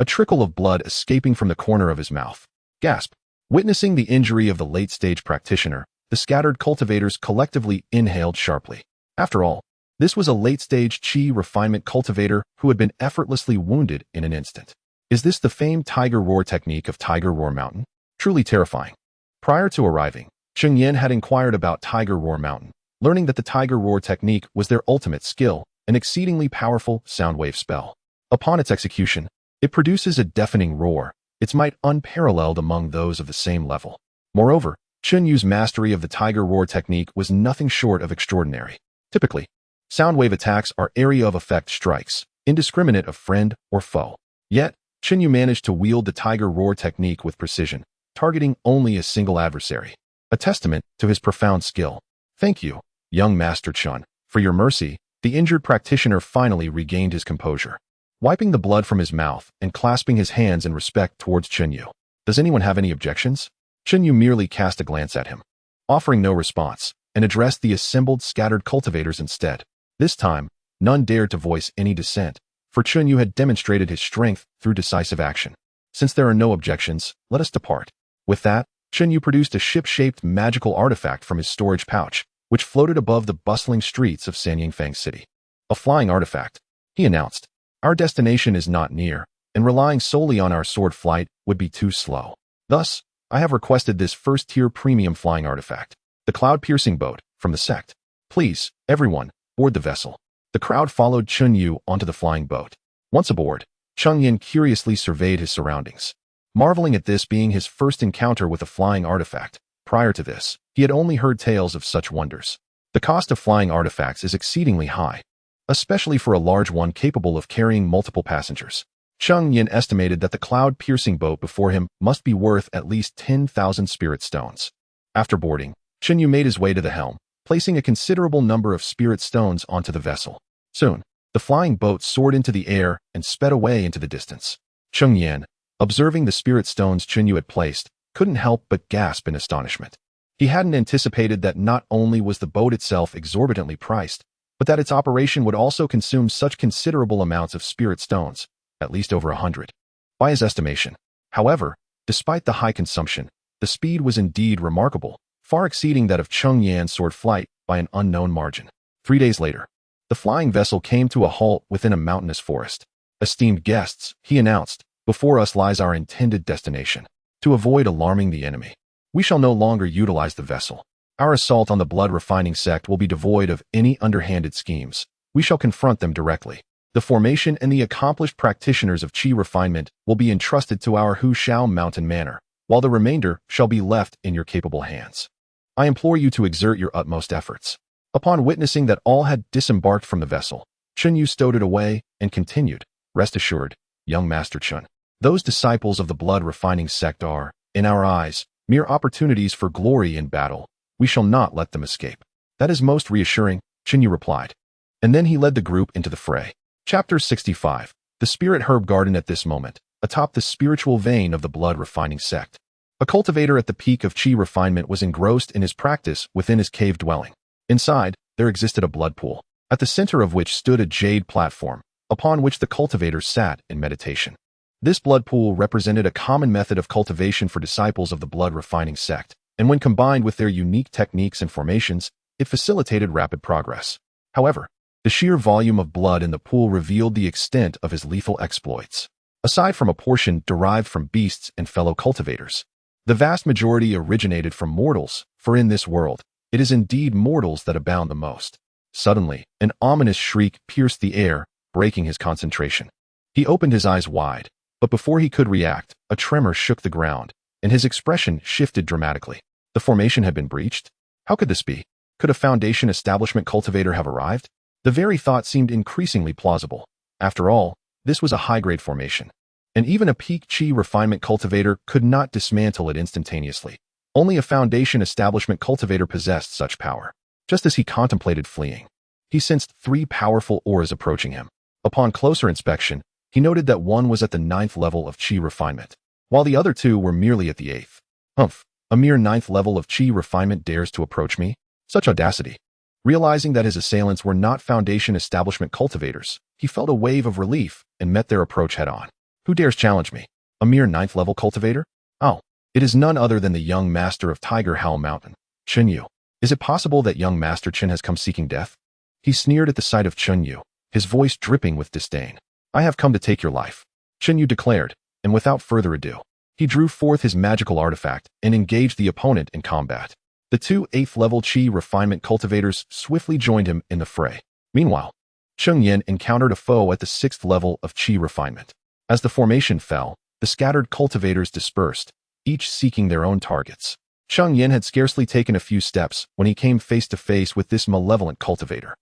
a trickle of blood escaping from the corner of his mouth. Gasp! Witnessing the injury of the late-stage practitioner, the scattered cultivators collectively inhaled sharply. After all, this was a late-stage Qi refinement cultivator who had been effortlessly wounded in an instant. Is this the famed Tiger Roar technique of Tiger Roar Mountain? Truly terrifying. Prior to arriving, Cheng Yan had inquired about Tiger Roar Mountain, learning that the Tiger Roar technique was their ultimate skill, an exceedingly powerful sound wave spell. Upon its execution, it produces a deafening roar, its might unparalleled among those of the same level. Moreover, Cheng Yu's mastery of the Tiger Roar technique was nothing short of extraordinary. Typically, sound wave attacks are area of effect strikes, indiscriminate of friend or foe. Yet, Cheng Yan managed to wield the Tiger Roar technique with precision, targeting only a single adversary, a testament to his profound skill. Thank you, young Master Cheng, for your mercy. The injured practitioner finally regained his composure, wiping the blood from his mouth and clasping his hands in respect towards Cheng Yan. Does anyone have any objections? Cheng Yan merely cast a glance at him, offering no response, and addressed the assembled scattered cultivators instead. This time, none dared to voice any dissent, for Cheng Yan had demonstrated his strength through decisive action. Since there are no objections, let us depart. With that, Cheng Yan produced a ship-shaped magical artifact from his storage pouch, which floated above the bustling streets of Sanyangfang City. A flying artifact, he announced. Our destination is not near, and relying solely on our sword flight would be too slow. Thus, I have requested this first-tier premium flying artifact, the cloud-piercing boat, from the sect. Please, everyone, board the vessel. The crowd followed Cheng Yan onto the flying boat. Once aboard, Cheng Yan curiously surveyed his surroundings, marveling at this being his first encounter with a flying artifact. Prior to this, he had only heard tales of such wonders. The cost of flying artifacts is exceedingly high, especially for a large one capable of carrying multiple passengers. Cheng Yan estimated that the cloud-piercing boat before him must be worth at least 10,000 spirit stones. After boarding, Cheng Yan made his way to the helm, placing a considerable number of spirit stones onto the vessel. Soon, the flying boat soared into the air and sped away into the distance. Cheng Yan, observing the spirit stones Cheng Yan had placed, couldn't help but gasp in astonishment. He hadn't anticipated that not only was the boat itself exorbitantly priced, but that its operation would also consume such considerable amounts of spirit stones, at least over 100. By his estimation, however, despite the high consumption, the speed was indeed remarkable, far exceeding that of Cheng Yan's sword flight by an unknown margin. 3 days later, the flying vessel came to a halt within a mountainous forest. Esteemed guests, he announced, before us lies our intended destination. To avoid alarming the enemy, we shall no longer utilize the vessel. Our assault on the blood-refining sect will be devoid of any underhanded schemes. We shall confront them directly. The formation and the accomplished practitioners of Qi refinement will be entrusted to our Hushao Mountain Manor, while the remainder shall be left in your capable hands. I implore you to exert your utmost efforts. Upon witnessing that all had disembarked from the vessel, Cheng Yan stowed it away and continued, Rest assured, young Master Cheng, those disciples of the blood-refining sect are, in our eyes, mere opportunities for glory in battle. We shall not let them escape. That is most reassuring, Cheng Yan replied. And then he led the group into the fray. Chapter 65. The Spirit Herb Garden. At this moment, atop the spiritual vein of the blood-refining sect, a cultivator at the peak of Qi refinement was engrossed in his practice within his cave dwelling. Inside, there existed a blood pool, at the center of which stood a jade platform, upon which the cultivator sat in meditation. This blood pool represented a common method of cultivation for disciples of the blood refining sect, and when combined with their unique techniques and formations, it facilitated rapid progress. However, the sheer volume of blood in the pool revealed the extent of his lethal exploits. Aside from a portion derived from beasts and fellow cultivators, the vast majority originated from mortals, for in this world, it is indeed mortals that abound the most. Suddenly, an ominous shriek pierced the air, breaking his concentration. He opened his eyes wide, but before he could react, a tremor shook the ground, and his expression shifted dramatically. The formation had been breached? How could this be? Could a Foundation establishment cultivator have arrived? The very thought seemed increasingly plausible. After all, this was a high-grade formation, and even a peak chi refinement cultivator could not dismantle it instantaneously. Only a Foundation establishment cultivator possessed such power. Just as he contemplated fleeing, he sensed 3 powerful auras approaching him. Upon closer inspection, he noted that one was at the 9th level of chi refinement, while the other 2 were merely at the 8th. Humph, a mere 9th level of chi refinement dares to approach me? Such audacity. Realizing that his assailants were not Foundation establishment cultivators, he felt a wave of relief and met their approach head-on. Who dares challenge me? A mere 9th level cultivator? Oh, it is none other than the young master of Tiger Howl Mountain, Cheng Yan. Is it possible that young Master Chen has come seeking death? He sneered at the sight of Cheng Yan, his voice dripping with disdain. I have come to take your life, Cheng Yan declared, and without further ado, he drew forth his magical artifact and engaged the opponent in combat. The 2 8th level chi refinement cultivators swiftly joined him in the fray. Meanwhile, Cheng Yan encountered a foe at the 6th level of chi refinement. As the formation fell, the scattered cultivators dispersed, each seeking their own targets. Cheng Yan had scarcely taken a few steps when he came face to face with this malevolent cultivator.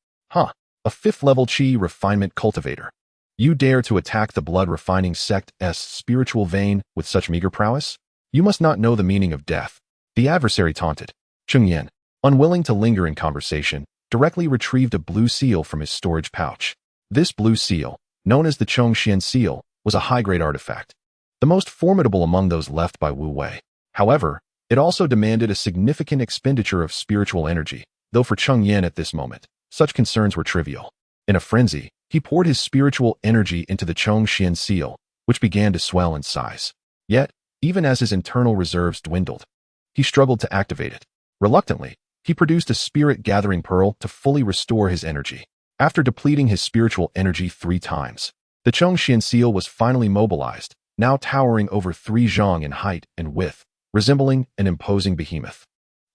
A 5th level chi refinement cultivator. You dare to attack the blood refining sect's spiritual vein with such meager prowess? You must not know the meaning of death. The adversary taunted. Cheng Yan, unwilling to linger in conversation, directly retrieved a blue seal from his storage pouch. This blue seal, known as the Chongxian seal, was a high-grade artifact, the most formidable among those left by Wu Wei. However, it also demanded a significant expenditure of spiritual energy, though for Cheng Yan at this moment, such concerns were trivial. In a frenzy, he poured his spiritual energy into the Chongxian seal, which began to swell in size. Yet, even as his internal reserves dwindled, he struggled to activate it. Reluctantly, he produced a spirit-gathering pearl to fully restore his energy. After depleting his spiritual energy 3 times, the Chongxian seal was finally mobilized, now towering over 3 zhang in height and width, resembling an imposing behemoth.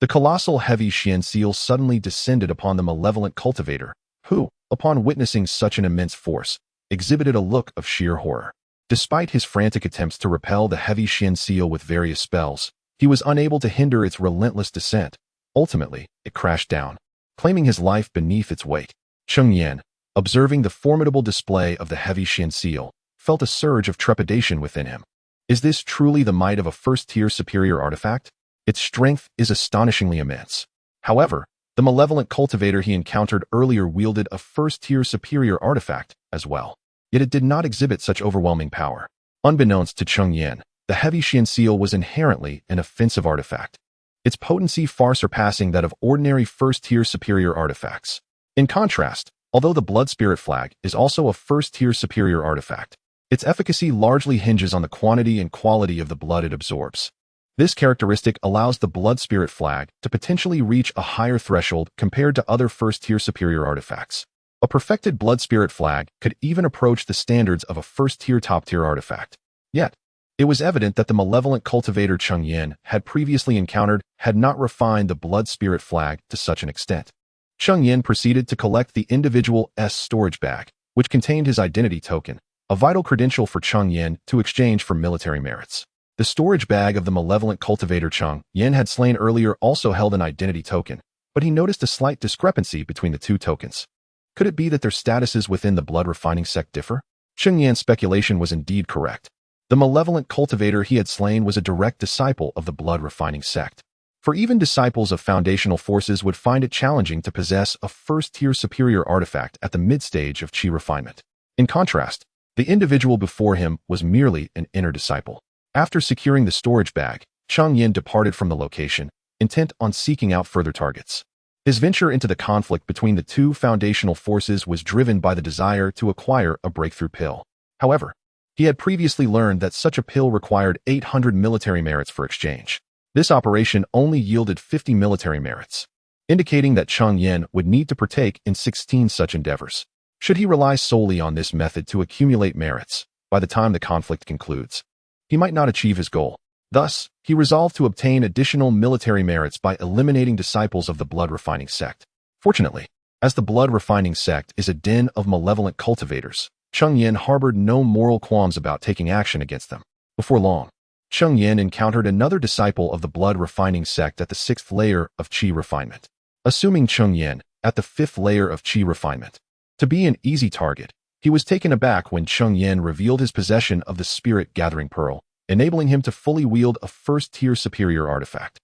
The colossal heavy Xian seal suddenly descended upon the malevolent cultivator, who, upon witnessing such an immense force, exhibited a look of sheer horror. Despite his frantic attempts to repel the heavy Xian seal with various spells, he was unable to hinder its relentless descent. Ultimately, it crashed down, claiming his life beneath its weight. Cheng Yan, observing the formidable display of the heavy Xian seal, felt a surge of trepidation within him. Is this truly the might of a first-tier superior artifact? Its strength is astonishingly immense. However, the malevolent cultivator he encountered earlier wielded a first-tier superior artifact as well. Yet it did not exhibit such overwhelming power. Unbeknownst to Cheng Yan, the heavy Xian seal was inherently an offensive artifact, its potency far surpassing that of ordinary first-tier superior artifacts. In contrast, although the blood spirit flag is also a first-tier superior artifact, its efficacy largely hinges on the quantity and quality of the blood it absorbs. This characteristic allows the blood spirit flag to potentially reach a higher threshold compared to other first-tier superior artifacts. A perfected blood spirit flag could even approach the standards of a first-tier top-tier artifact. Yet, it was evident that the malevolent cultivator Cheng Yan had previously encountered had not refined the blood spirit flag to such an extent. Cheng Yan proceeded to collect the individual storage bag, which contained his identity token, a vital credential for Cheng Yan to exchange for military merits. The storage bag of the malevolent cultivator Cheng Yan had slain earlier also held an identity token, but he noticed a slight discrepancy between the 2 tokens. Could it be that their statuses within the blood refining sect differ? Cheng Yan's speculation was indeed correct. The malevolent cultivator he had slain was a direct disciple of the blood refining sect. For even disciples of foundational forces would find it challenging to possess a first-tier superior artifact at the mid-stage of chi refinement. In contrast, the individual before him was merely an inner disciple. After securing the storage bag, Cheng Yan departed from the location, intent on seeking out further targets. His venture into the conflict between the two foundational forces was driven by the desire to acquire a breakthrough pill. However, he had previously learned that such a pill required 800 military merits for exchange. This operation only yielded 50 military merits, indicating that Cheng Yan would need to partake in 16 such endeavors. Should he rely solely on this method to accumulate merits, by the time the conflict concludes, he might not achieve his goal. Thus, he resolved to obtain additional military merits by eliminating disciples of the blood refining sect. Fortunately, as the blood refining sect is a den of malevolent cultivators, Cheng Yan harbored no moral qualms about taking action against them. Before long, Cheng Yan encountered another disciple of the blood refining sect at the 6th layer of Qi refinement. Assuming Cheng Yan, at the 5th layer of Qi refinement, to be an easy target, he was taken aback when Cheng Yan revealed his possession of the Spirit Gathering Pearl, enabling him to fully wield a first-tier superior artifact.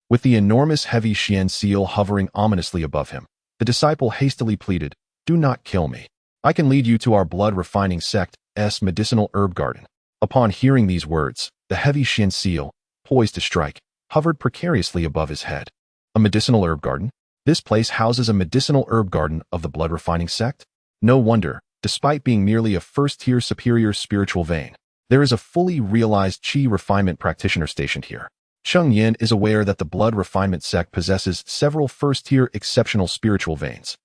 With the enormous heavy Xian seal hovering ominously above him, the disciple hastily pleaded, "Do not kill me. I can lead you to our blood-refining sect's medicinal herb garden." Upon hearing these words, the heavy Xian seal, poised to strike, hovered precariously above his head. A medicinal herb garden? This place houses a medicinal herb garden of the blood-refining sect? No wonder, despite being merely a first-tier superior spiritual vein, there is a fully realized Qi refinement practitioner stationed here. Cheng Yan is aware that the blood refinement sect possesses several first-tier exceptional spiritual veins.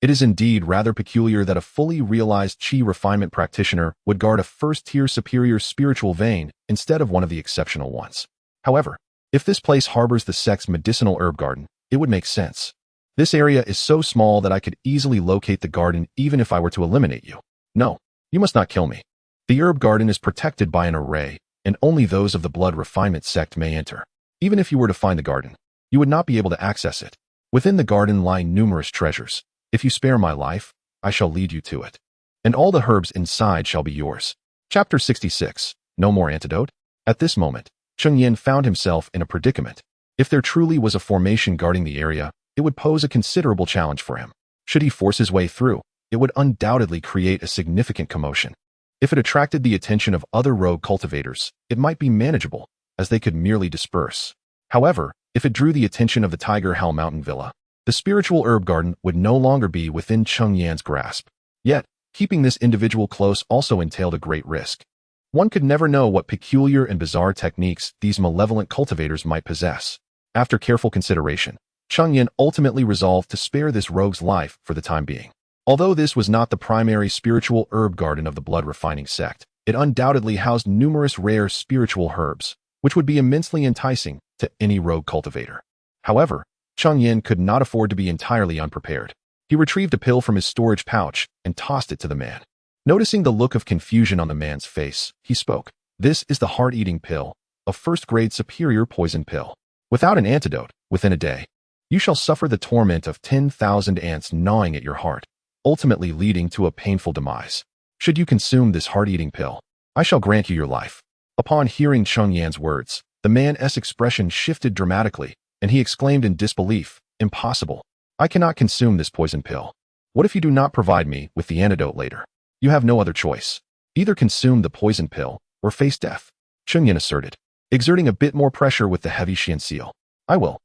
It is indeed rather peculiar that a fully realized Qi refinement practitioner would guard a first-tier superior spiritual vein instead of one of the exceptional ones. However, if this place harbors the sect's medicinal herb garden, it would make sense. This area is so small that I could easily locate the garden even if I were to eliminate you. No, you must not kill me. The herb garden is protected by an array, and only those of the blood refinement sect may enter. Even if you were to find the garden, you would not be able to access it. Within the garden lie numerous treasures. If you spare my life, I shall lead you to it, and all the herbs inside shall be yours. Chapter 66. No more antidote? At this moment, Cheng Yan found himself in a predicament. If there truly was a formation guarding the area, it would pose a considerable challenge for him. Should he force his way through, it would undoubtedly create a significant commotion. If it attracted the attention of other rogue cultivators, it might be manageable, as they could merely disperse. However, if it drew the attention of the Tiger Hell Mountain Villa, the spiritual herb garden would no longer be within Cheng Yan's grasp. Yet, keeping this individual close also entailed a great risk. One could never know what peculiar and bizarre techniques these malevolent cultivators might possess. After careful consideration, Cheng Yan ultimately resolved to spare this rogue's life for the time being. Although this was not the primary spiritual herb garden of the blood refining sect, it undoubtedly housed numerous rare spiritual herbs, which would be immensely enticing to any rogue cultivator. However, Cheng Yan could not afford to be entirely unprepared. He retrieved a pill from his storage pouch and tossed it to the man. Noticing the look of confusion on the man's face, he spoke. "This is the heart-eating pill, a first-grade superior poison pill. Without an antidote, within a day, you shall suffer the torment of 10,000 ants gnawing at your heart, ultimately leading to a painful demise. Should you consume this heart-eating pill, I shall grant you your life." Upon hearing Cheng Yan's words, the man's expression shifted dramatically, and he exclaimed in disbelief, "Impossible. I cannot consume this poison pill. What if you do not provide me with the antidote later? You have no other choice. Either consume the poison pill, or face death," Cheng Yan asserted, exerting a bit more pressure with the heavy Xian seal. I will.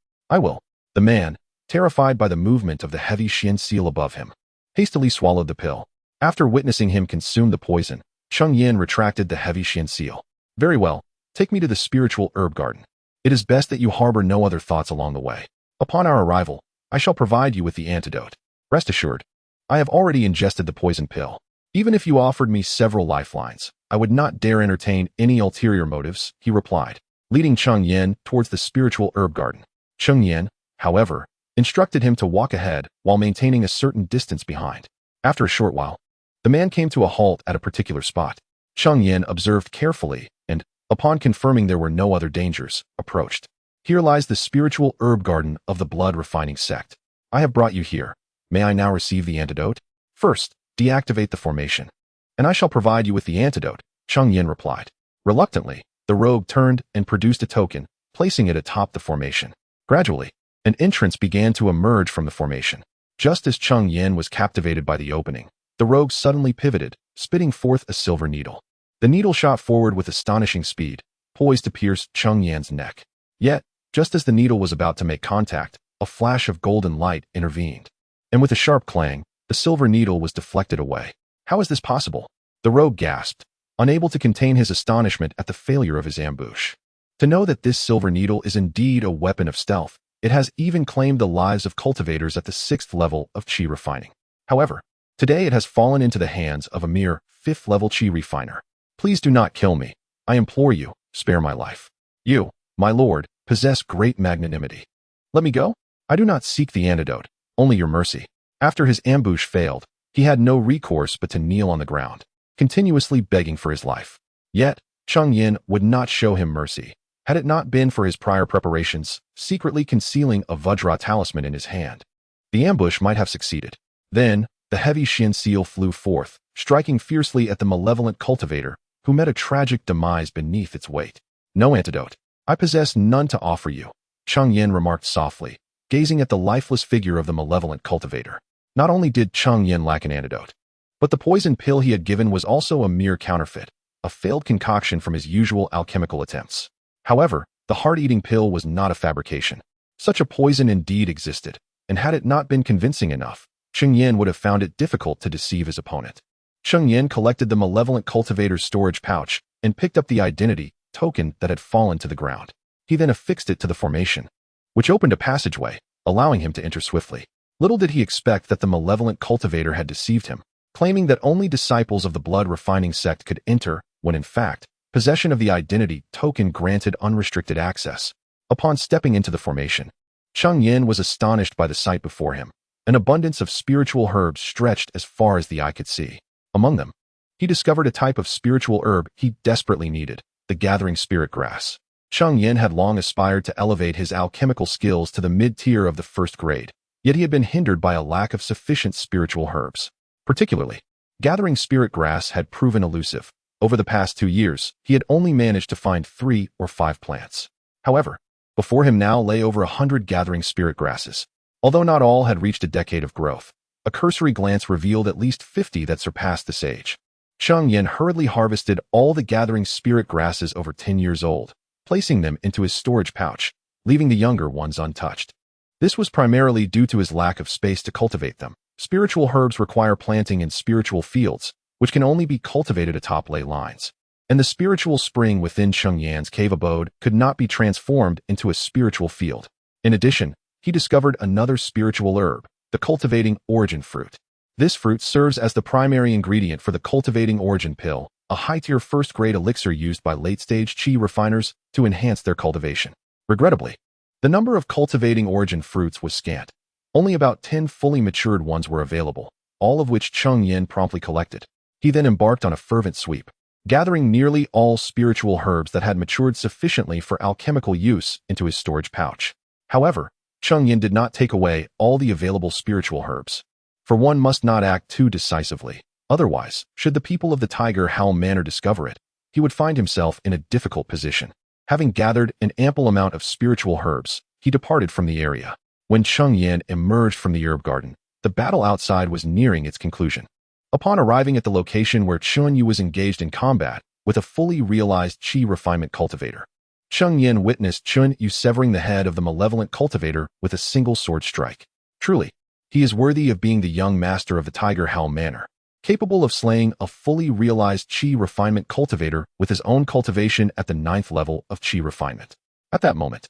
The man, terrified by the movement of the heavy Xian seal above him, hastily swallowed the pill. After witnessing him consume the poison, Cheng Yan retracted the heavy Xian seal. "Very well, take me to the spiritual herb garden. It is best that you harbor no other thoughts along the way. Upon our arrival, I shall provide you with the antidote. Rest assured, I have already ingested the poison pill. Even if you offered me several lifelines, I would not dare entertain any ulterior motives," he replied, leading Cheng Yan towards the spiritual herb garden. Cheng Yan, however, instructed him to walk ahead while maintaining a certain distance behind. After a short while, the man came to a halt at a particular spot. Cheng Yan observed carefully and, upon confirming there were no other dangers, approached. "Here lies the spiritual herb garden of the blood refining sect. I have brought you here. May I now receive the antidote? First, deactivate the formation, and I shall provide you with the antidote," Cheng Yan replied. Reluctantly, the rogue turned and produced a token, placing it atop the formation. Gradually, an entrance began to emerge from the formation. Just as Cheng Yan was captivated by the opening, the rogue suddenly pivoted, spitting forth a silver needle. The needle shot forward with astonishing speed, poised to pierce Cheng Yan's neck. Yet, just as the needle was about to make contact, a flash of golden light intervened. And with a sharp clang, the silver needle was deflected away. How is this possible? The rogue gasped, unable to contain his astonishment at the failure of his ambush. To know that this silver needle is indeed a weapon of stealth, it has even claimed the lives of cultivators at the 6th level of chi refining. However, today it has fallen into the hands of a mere 5th level chi refiner. Please do not kill me. I implore you, spare my life. You, my lord, possess great magnanimity. Let me go? I do not seek the antidote, only your mercy. After his ambush failed, he had no recourse but to kneel on the ground, continuously begging for his life. Yet, Cheng Yan would not show him mercy, had it not been for his prior preparations, secretly concealing a Vajra talisman in his hand. The ambush might have succeeded. Then, the heavy Shin seal flew forth, striking fiercely at the malevolent cultivator, who met a tragic demise beneath its weight. No antidote. I possess none to offer you, Cheng Yan remarked softly, gazing at the lifeless figure of the malevolent cultivator. Not only did Cheng Yan lack an antidote, but the poison pill he had given was also a mere counterfeit, a failed concoction from his usual alchemical attempts. However, the heart-eating pill was not a fabrication. Such a poison indeed existed, and had it not been convincing enough, Cheng Yan would have found it difficult to deceive his opponent. Cheng Yan collected the malevolent cultivator's storage pouch and picked up the identity token that had fallen to the ground. He then affixed it to the formation, which opened a passageway, allowing him to enter swiftly. Little did he expect that the malevolent cultivator had deceived him, claiming that only disciples of the blood-refining sect could enter, when in fact, possession of the identity token granted unrestricted access. Upon stepping into the formation, Cheng Yan was astonished by the sight before him. An abundance of spiritual herbs stretched as far as the eye could see. Among them, he discovered a type of spiritual herb he desperately needed, the gathering spirit grass. Cheng Yan had long aspired to elevate his alchemical skills to the mid-tier of the 1st grade, yet he had been hindered by a lack of sufficient spiritual herbs. Particularly, gathering spirit grass had proven elusive. Over the past 2 years, he had only managed to find 3 or 5 plants. However, before him now lay over 100 gathering spirit grasses. Although not all had reached a decade of growth, a cursory glance revealed at least 50 that surpassed this age. Cheng Yan hurriedly harvested all the gathering spirit grasses over 10 years old, placing them into his storage pouch, leaving the younger ones untouched. This was primarily due to his lack of space to cultivate them. Spiritual herbs require planting in spiritual fields, which can only be cultivated atop ley lines. And the spiritual spring within Cheng Yan's cave abode could not be transformed into a spiritual field. In addition, he discovered another spiritual herb, the cultivating origin fruit. This fruit serves as the primary ingredient for the cultivating origin pill, a high-tier 1st-grade elixir used by late-stage chi refiners to enhance their cultivation. Regrettably, the number of cultivating origin fruits was scant. Only about 10 fully matured ones were available, all of which Cheng Yan promptly collected. He then embarked on a fervent sweep, gathering nearly all spiritual herbs that had matured sufficiently for alchemical use into his storage pouch. However, Cheng Yan did not take away all the available spiritual herbs, for one must not act too decisively. Otherwise, should the people of the Tiger Howl Manor discover it, he would find himself in a difficult position. Having gathered an ample amount of spiritual herbs, he departed from the area. When Cheng Yan emerged from the herb garden, the battle outside was nearing its conclusion. Upon arriving at the location where Cheng Yu was engaged in combat with a fully realized chi refinement cultivator, Cheng Yan witnessed Cheng Yu severing the head of the malevolent cultivator with a single sword strike. Truly, he is worthy of being the young master of the Tiger Howl Manor, capable of slaying a fully realized chi refinement cultivator with his own cultivation at the 9th level of chi refinement. At that moment,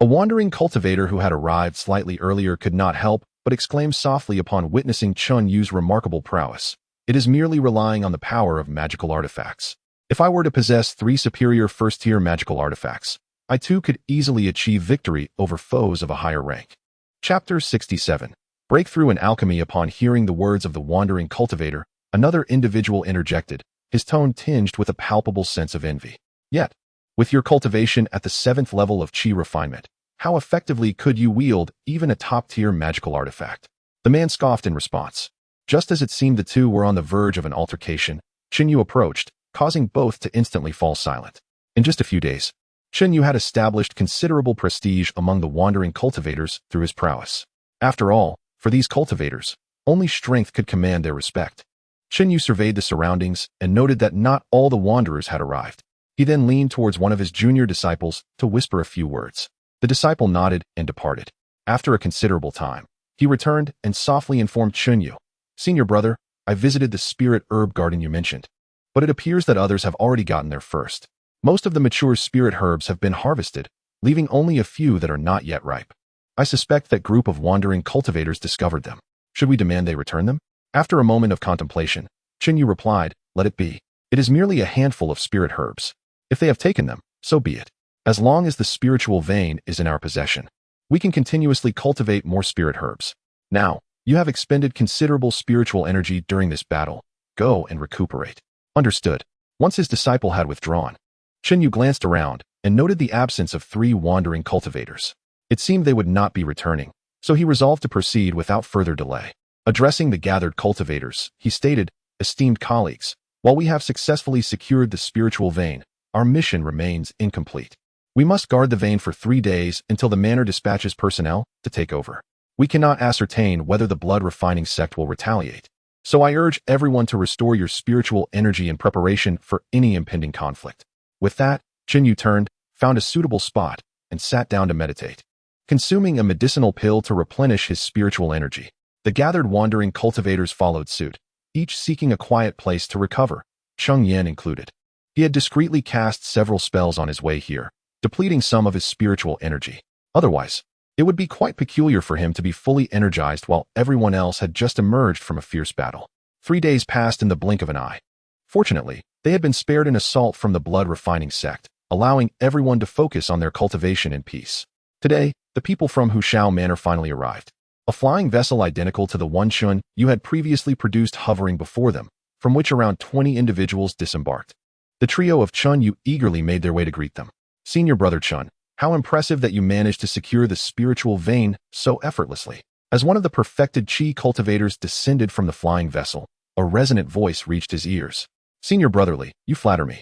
a wandering cultivator who had arrived slightly earlier could not help but exclaim softly upon witnessing Cheng Yu's remarkable prowess. It is merely relying on the power of magical artifacts. If I were to possess 3 superior 1st-tier magical artifacts, I too could easily achieve victory over foes of a higher rank. Chapter 67. Breakthrough in Alchemy. Upon hearing the words of the wandering cultivator, another individual interjected, his tone tinged with a palpable sense of envy. Yet, with your cultivation at the 7th level of chi refinement, how effectively could you wield even a top-tier magical artifact? The man scoffed in response. Just as it seemed the two were on the verge of an altercation, Cheng Yu approached, causing both to instantly fall silent. In just a few days, Cheng Yu had established considerable prestige among the wandering cultivators through his prowess. After all, for these cultivators, only strength could command their respect. Cheng Yu surveyed the surroundings and noted that not all the wanderers had arrived. He then leaned towards one of his junior disciples to whisper a few words. The disciple nodded and departed. After a considerable time, he returned and softly informed Cheng Yan, "Senior brother, I visited the spirit herb garden you mentioned, but it appears that others have already gotten there first. Most of the mature spirit herbs have been harvested, leaving only a few that are not yet ripe. I suspect that group of wandering cultivators discovered them. Should we demand they return them?" After a moment of contemplation, Cheng Yan replied, "Let it be. It is merely a handful of spirit herbs. If they have taken them, so be it. As long as the spiritual vein is in our possession, we can continuously cultivate more spirit herbs. Now, you have expended considerable spiritual energy during this battle. Go and recuperate." Understood. Once his disciple had withdrawn, Cheng Yan glanced around and noted the absence of 3 wandering cultivators. It seemed they would not be returning, so he resolved to proceed without further delay. Addressing the gathered cultivators, he stated, "Esteemed colleagues, while we have successfully secured the spiritual vein, our mission remains incomplete. We must guard the vein for 3 days until the manor dispatches personnel to take over. We cannot ascertain whether the blood refining sect will retaliate, so I urge everyone to restore your spiritual energy in preparation for any impending conflict." With that, Cheng Yan turned, found a suitable spot, and sat down to meditate. Consuming a medicinal pill to replenish his spiritual energy, the gathered wandering cultivators followed suit, each seeking a quiet place to recover, Cheng Yan included. He had discreetly cast several spells on his way here, depleting some of his spiritual energy. Otherwise, it would be quite peculiar for him to be fully energized while everyone else had just emerged from a fierce battle. 3 days passed in the blink of an eye. Fortunately, they had been spared an assault from the blood-refining sect, allowing everyone to focus on their cultivation in peace. Today, the people from Hushao Manor finally arrived. A flying vessel identical to the one Chun Yu had previously produced hovering before them, from which around 20 individuals disembarked. The trio of Chun Yu eagerly made their way to greet them. "Senior brother Chun, how impressive that you managed to secure the spiritual vein so effortlessly." As one of the perfected chi cultivators descended from the flying vessel, a resonant voice reached his ears. "Senior brotherly, you flatter me.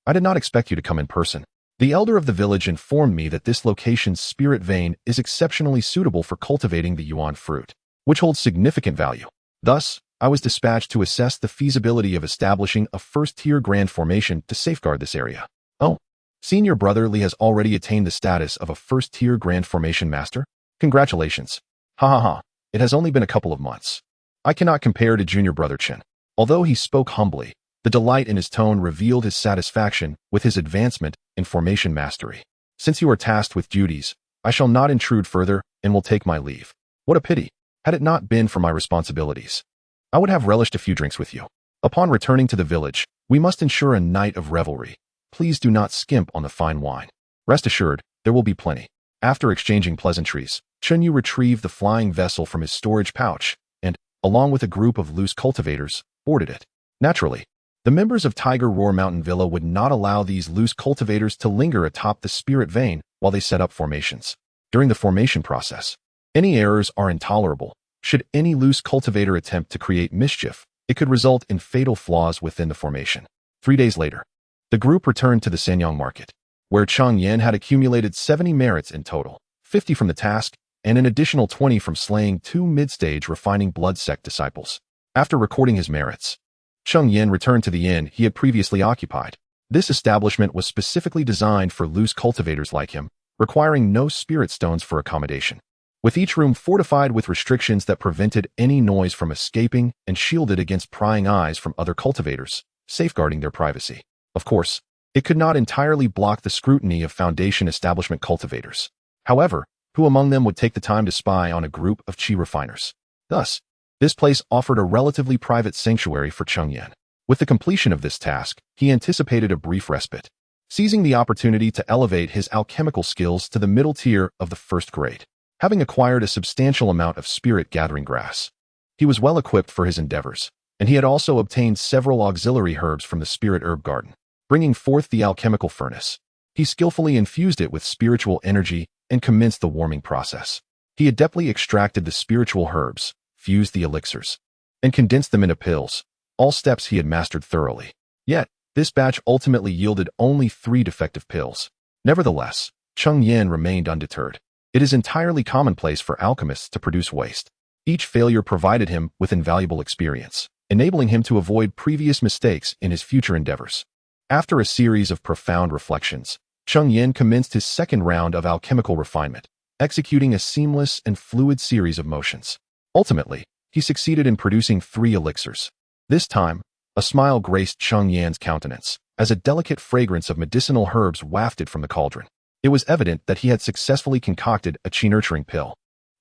I did not expect you to come in person. The elder of the village informed me that this location's spirit vein is exceptionally suitable for cultivating the yuan fruit, which holds significant value. Thus, I was dispatched to assess the feasibility of establishing a first-tier grand formation to safeguard this area." "Oh, Senior brotherly has already attained the status of a first-tier grand formation master? Congratulations. Ha ha ha, it has only been a couple of months. I cannot compare to junior brother Chen." Although he spoke humbly, the delight in his tone revealed his satisfaction with his advancement in formation mastery. "Since you are tasked with duties, I shall not intrude further and will take my leave. What a pity. Had it not been for my responsibilities, I would have relished a few drinks with you. Upon returning to the village, we must ensure a night of revelry. Please do not skimp on the fine wine. Rest assured, there will be plenty." After exchanging pleasantries, Cheng Yan retrieved the flying vessel from his storage pouch and, along with a group of loose cultivators, boarded it. Naturally, the members of Tiger Roar Mountain Villa would not allow these loose cultivators to linger atop the spirit vein while they set up formations. During the formation process, any errors are intolerable. Should any loose cultivator attempt to create mischief, it could result in fatal flaws within the formation. 3 days later, the group returned to the Sanyang market, where Cheng Yan had accumulated 70 merits in total, 50 from the task, and an additional 20 from slaying 2 mid-stage refining blood sect disciples. After recording his merits, Cheng Yan returned to the inn he had previously occupied. This establishment was specifically designed for loose cultivators like him, requiring no spirit stones for accommodation. With each room fortified with restrictions that prevented any noise from escaping and shielded against prying eyes from other cultivators, safeguarding their privacy. Of course, it could not entirely block the scrutiny of Foundation establishment cultivators. However, who among them would take the time to spy on a group of chi refiners? Thus, this place offered a relatively private sanctuary for Cheng Yan. With the completion of this task, he anticipated a brief respite, seizing the opportunity to elevate his alchemical skills to the middle tier of the first grade. Having acquired a substantial amount of spirit-gathering grass, he was well equipped for his endeavors, and he had also obtained several auxiliary herbs from the spirit herb garden. Bringing forth the alchemical furnace, he skillfully infused it with spiritual energy and commenced the warming process. He adeptly extracted the spiritual herbs, fused the elixirs, and condensed them into pills, all steps he had mastered thoroughly. Yet, this batch ultimately yielded only 3 defective pills. Nevertheless, Cheng Yan remained undeterred. It is entirely commonplace for alchemists to produce waste. Each failure provided him with invaluable experience, enabling him to avoid previous mistakes in his future endeavors. After a series of profound reflections, Cheng Yan commenced his second round of alchemical refinement, executing a seamless and fluid series of motions. Ultimately, he succeeded in producing 3 elixirs. This time, a smile graced Cheng Yan's countenance, as a delicate fragrance of medicinal herbs wafted from the cauldron. It was evident that he had successfully concocted a chi-nurturing pill.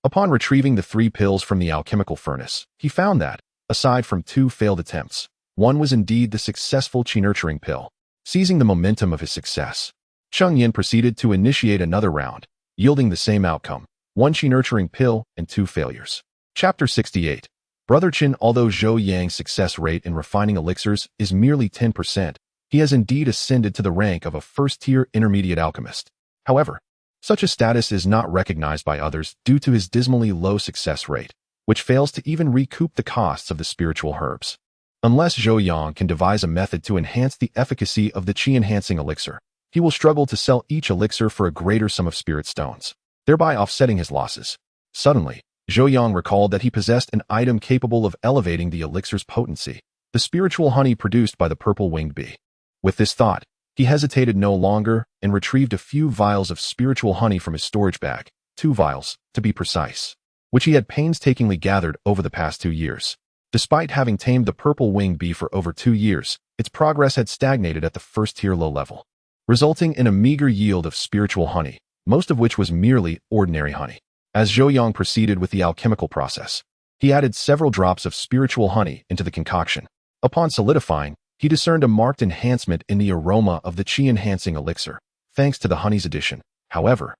Upon retrieving the 3 pills from the alchemical furnace, he found that, aside from 2 failed attempts, one was indeed the successful chi-nurturing pill. Seizing the momentum of his success, Cheng Yan proceeded to initiate another round, yielding the same outcome, 1 chi-nurturing pill and 2 failures. Chapter 68. Brother Chen. Although Zhou Yang's success rate in refining elixirs is merely 10%, he has indeed ascended to the rank of a first-tier intermediate alchemist. However, such a status is not recognized by others due to his dismally low success rate, which fails to even recoup the costs of the spiritual herbs. Unless Zhou Yang can devise a method to enhance the efficacy of the chi-enhancing elixir, he will struggle to sell each elixir for a greater sum of spirit stones, thereby offsetting his losses. Suddenly, Zhou Yang recalled that he possessed an item capable of elevating the elixir's potency, the spiritual honey produced by the purple-winged bee. With this thought, he hesitated no longer and retrieved a few vials of spiritual honey from his storage bag, 2 vials, to be precise, which he had painstakingly gathered over the past 2 years. Despite having tamed the purple-winged bee for over 2 years, its progress had stagnated at the first-tier low level, resulting in a meager yield of spiritual honey, most of which was merely ordinary honey. As Zhou Yang proceeded with the alchemical process, he added several drops of spiritual honey into the concoction. Upon solidifying, he discerned a marked enhancement in the aroma of the chi-enhancing elixir, thanks to the honey's addition. However,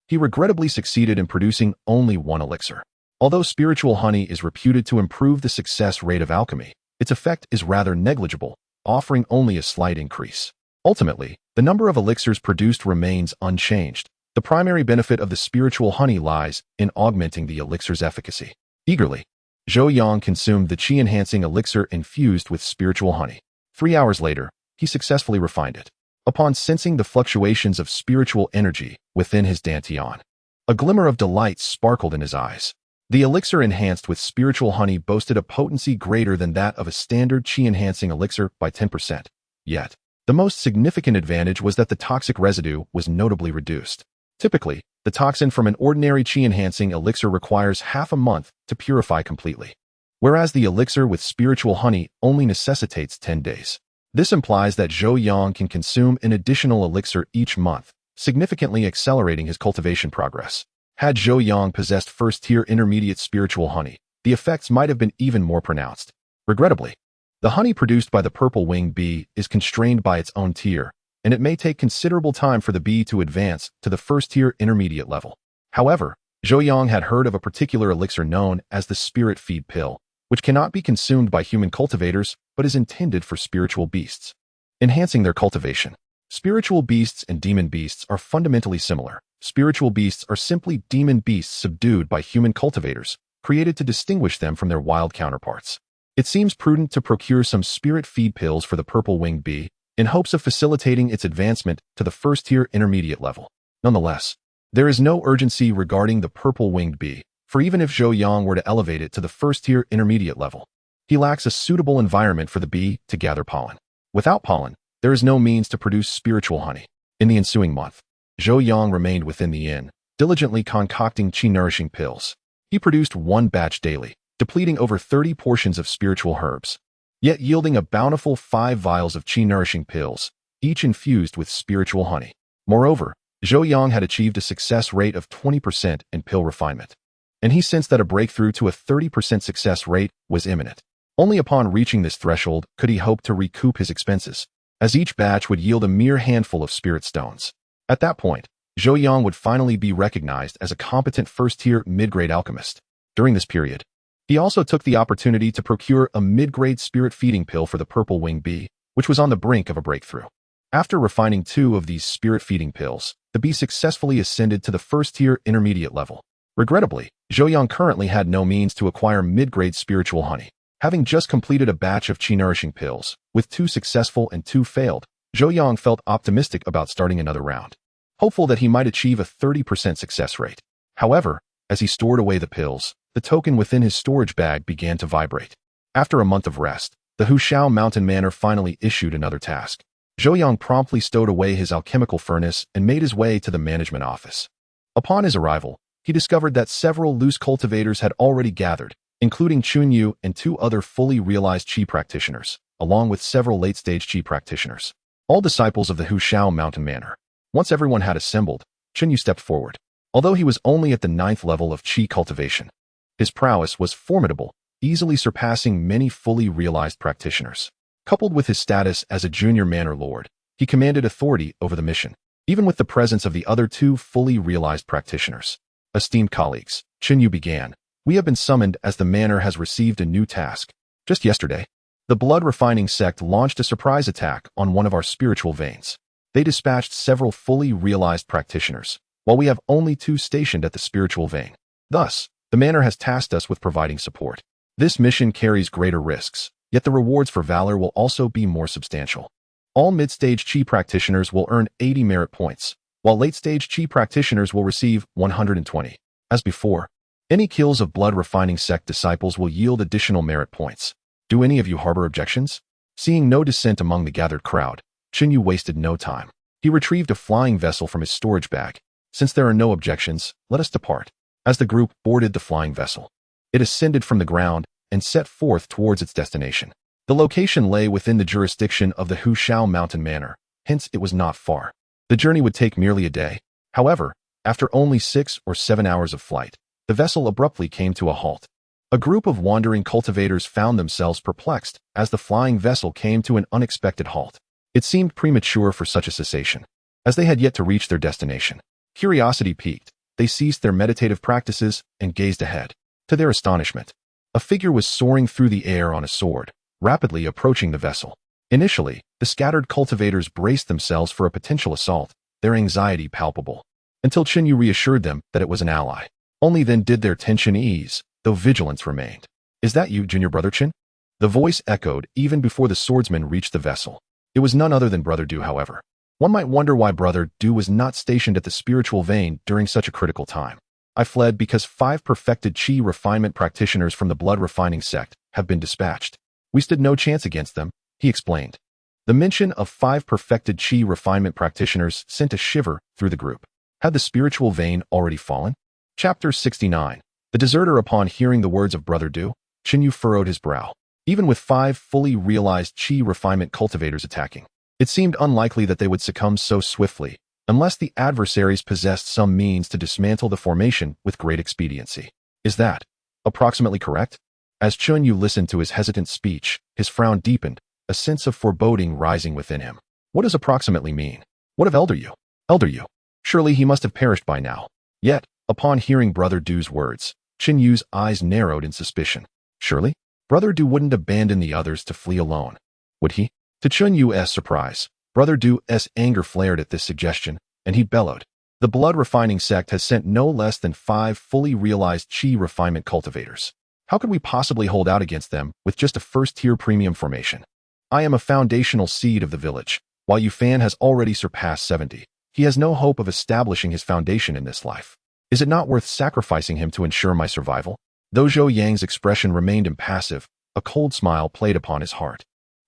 he regrettably succeeded in producing only 1 elixir. Although spiritual honey is reputed to improve the success rate of alchemy, its effect is rather negligible, offering only a slight increase. Ultimately, the number of elixirs produced remains unchanged. The primary benefit of the spiritual honey lies in augmenting the elixir's efficacy. Eagerly, Zhou Yang consumed the chi-enhancing elixir infused with spiritual honey. 3 hours later, he successfully refined it. Upon sensing the fluctuations of spiritual energy within his dantian, a glimmer of delight sparkled in his eyes. The elixir enhanced with spiritual honey boasted a potency greater than that of a standard chi-enhancing elixir by 10%. Yet, the most significant advantage was that the toxic residue was notably reduced. Typically, the toxin from an ordinary chi-enhancing elixir requires half a month to purify completely, whereas the elixir with spiritual honey only necessitates 10 days. This implies that Zhou Yang can consume an additional elixir each month, significantly accelerating his cultivation progress. Had Zhou Yang possessed first-tier intermediate spiritual honey, the effects might have been even more pronounced. Regrettably, the honey produced by the purple-winged bee is constrained by its own tier, and it may take considerable time for the bee to advance to the first-tier intermediate level. However, Zhou Yang had heard of a particular elixir known as the spirit feed pill, which cannot be consumed by human cultivators but is intended for spiritual beasts, enhancing their cultivation. Spiritual beasts and demon beasts are fundamentally similar. Spiritual beasts are simply demon beasts subdued by human cultivators, created to distinguish them from their wild counterparts. It seems prudent to procure some spirit feed pills for the purple-winged bee in hopes of facilitating its advancement to the first-tier intermediate level. Nonetheless, there is no urgency regarding the purple-winged bee, for even if Zhou Yang were to elevate it to the first-tier intermediate level, he lacks a suitable environment for the bee to gather pollen. Without pollen, there is no means to produce spiritual honey. In the ensuing month, Zhou Yang remained within the inn, diligently concocting chi-nourishing pills. He produced 1 batch daily, depleting over 30 portions of spiritual herbs, yet yielding a bountiful 5 vials of chi-nourishing pills, each infused with spiritual honey. Moreover, Zhou Yang had achieved a success rate of 20% in pill refinement, and he sensed that a breakthrough to a 30% success rate was imminent. Only upon reaching this threshold could he hope to recoup his expenses, as each batch would yield a mere handful of spirit stones. At that point, Zhou Yang would finally be recognized as a competent first-tier mid-grade alchemist. During this period, he also took the opportunity to procure a mid-grade spirit-feeding pill for the purple-winged bee, which was on the brink of a breakthrough. After refining 2 of these spirit-feeding pills, the bee successfully ascended to the first-tier intermediate level. Regrettably, Zhou Yang currently had no means to acquire mid-grade spiritual honey. Having just completed a batch of chi-nourishing pills, with 2 successful and 2 failed, Zhou Yang felt optimistic about starting another round, hopeful that he might achieve a 30% success rate. However, as he stored away the pills, the token within his storage bag began to vibrate. After a month of rest, the Hushao Mountain Manor finally issued another task. Zhou Yang promptly stowed away his alchemical furnace and made his way to the management office. Upon his arrival, he discovered that several loose cultivators had already gathered, including Cheng Yan and 2 other fully realized Qi practitioners, along with several late-stage Qi practitioners, all disciples of the Hushao mountain manor. Once everyone had assembled, Cheng Yan stepped forward. Although he was only at the 9th level of Qi cultivation, his prowess was formidable, easily surpassing many fully realized practitioners. Coupled with his status as a junior manor lord, he commanded authority over the mission, even with the presence of the other 2 fully realized practitioners. Esteemed colleagues, Cheng Yan began, we have been summoned as the manor has received a new task. Just yesterday, the blood-refining sect launched a surprise attack on one of our spiritual veins. They dispatched several fully realized practitioners, while we have only 2 stationed at the spiritual vein. Thus, the manor has tasked us with providing support. This mission carries greater risks, yet the rewards for valor will also be more substantial. All mid-stage Qi practitioners will earn 80 merit points, while late-stage Qi practitioners will receive 120. As before, any kills of blood-refining sect disciples will yield additional merit points. Do any of you harbor objections? Seeing no dissent among the gathered crowd, Cheng Yan wasted no time. He retrieved a flying vessel from his storage bag. Since there are no objections, let us depart. As the group boarded the flying vessel, it ascended from the ground and set forth towards its destination. The location lay within the jurisdiction of the Hushao mountain manor, hence it was not far. The journey would take merely a day. However, after only 6 or 7 hours of flight, the vessel abruptly came to a halt. A group of wandering cultivators found themselves perplexed as the flying vessel came to an unexpected halt. It seemed premature for such a cessation, as they had yet to reach their destination. Curiosity piqued, they ceased their meditative practices and gazed ahead. To their astonishment, a figure was soaring through the air on a sword, rapidly approaching the vessel. Initially, the scattered cultivators braced themselves for a potential assault, their anxiety palpable, until Cheng Yan reassured them that it was an ally. Only then did their tension ease, though vigilance remained. Is that you, junior brother Chen? The voice echoed even before the swordsman reached the vessel. It was none other than Brother Du, however. One might wonder why Brother Du was not stationed at the spiritual vein during such a critical time. I fled because 5 perfected Qi refinement practitioners from the blood-refining sect have been dispatched. We stood no chance against them, he explained. The mention of 5 perfected Qi refinement practitioners sent a shiver through the group. Had the spiritual vein already fallen? Chapter 69. The deserter. Upon hearing the words of Brother Du, Cheng Yan furrowed his brow. Even with 5 fully realized Qi refinement cultivators attacking, it seemed unlikely that they would succumb so swiftly, unless the adversaries possessed some means to dismantle the formation with great expediency. Is that approximately correct? As Cheng Yan listened to his hesitant speech, his frown deepened, a sense of foreboding rising within him. What does approximately mean? What of Elder Yu? Elder Yu. Surely he must have perished by now. Yet, upon hearing Brother Du's words, Cheng Yan's eyes narrowed in suspicion. Surely, Brother Du wouldn't abandon the others to flee alone, would he? To Cheng Yan's surprise, Brother Du's anger flared at this suggestion, and he bellowed. The blood-refining sect has sent no less than 5 fully realized Qi refinement cultivators. How could we possibly hold out against them with just a first-tier premium formation? I am a foundational seed of the village. While Yufan has already surpassed 70, he has no hope of establishing his foundation in this life. Is it not worth sacrificing him to ensure my survival? Though Zhou Yang's expression remained impassive, a cold smile played upon his heart.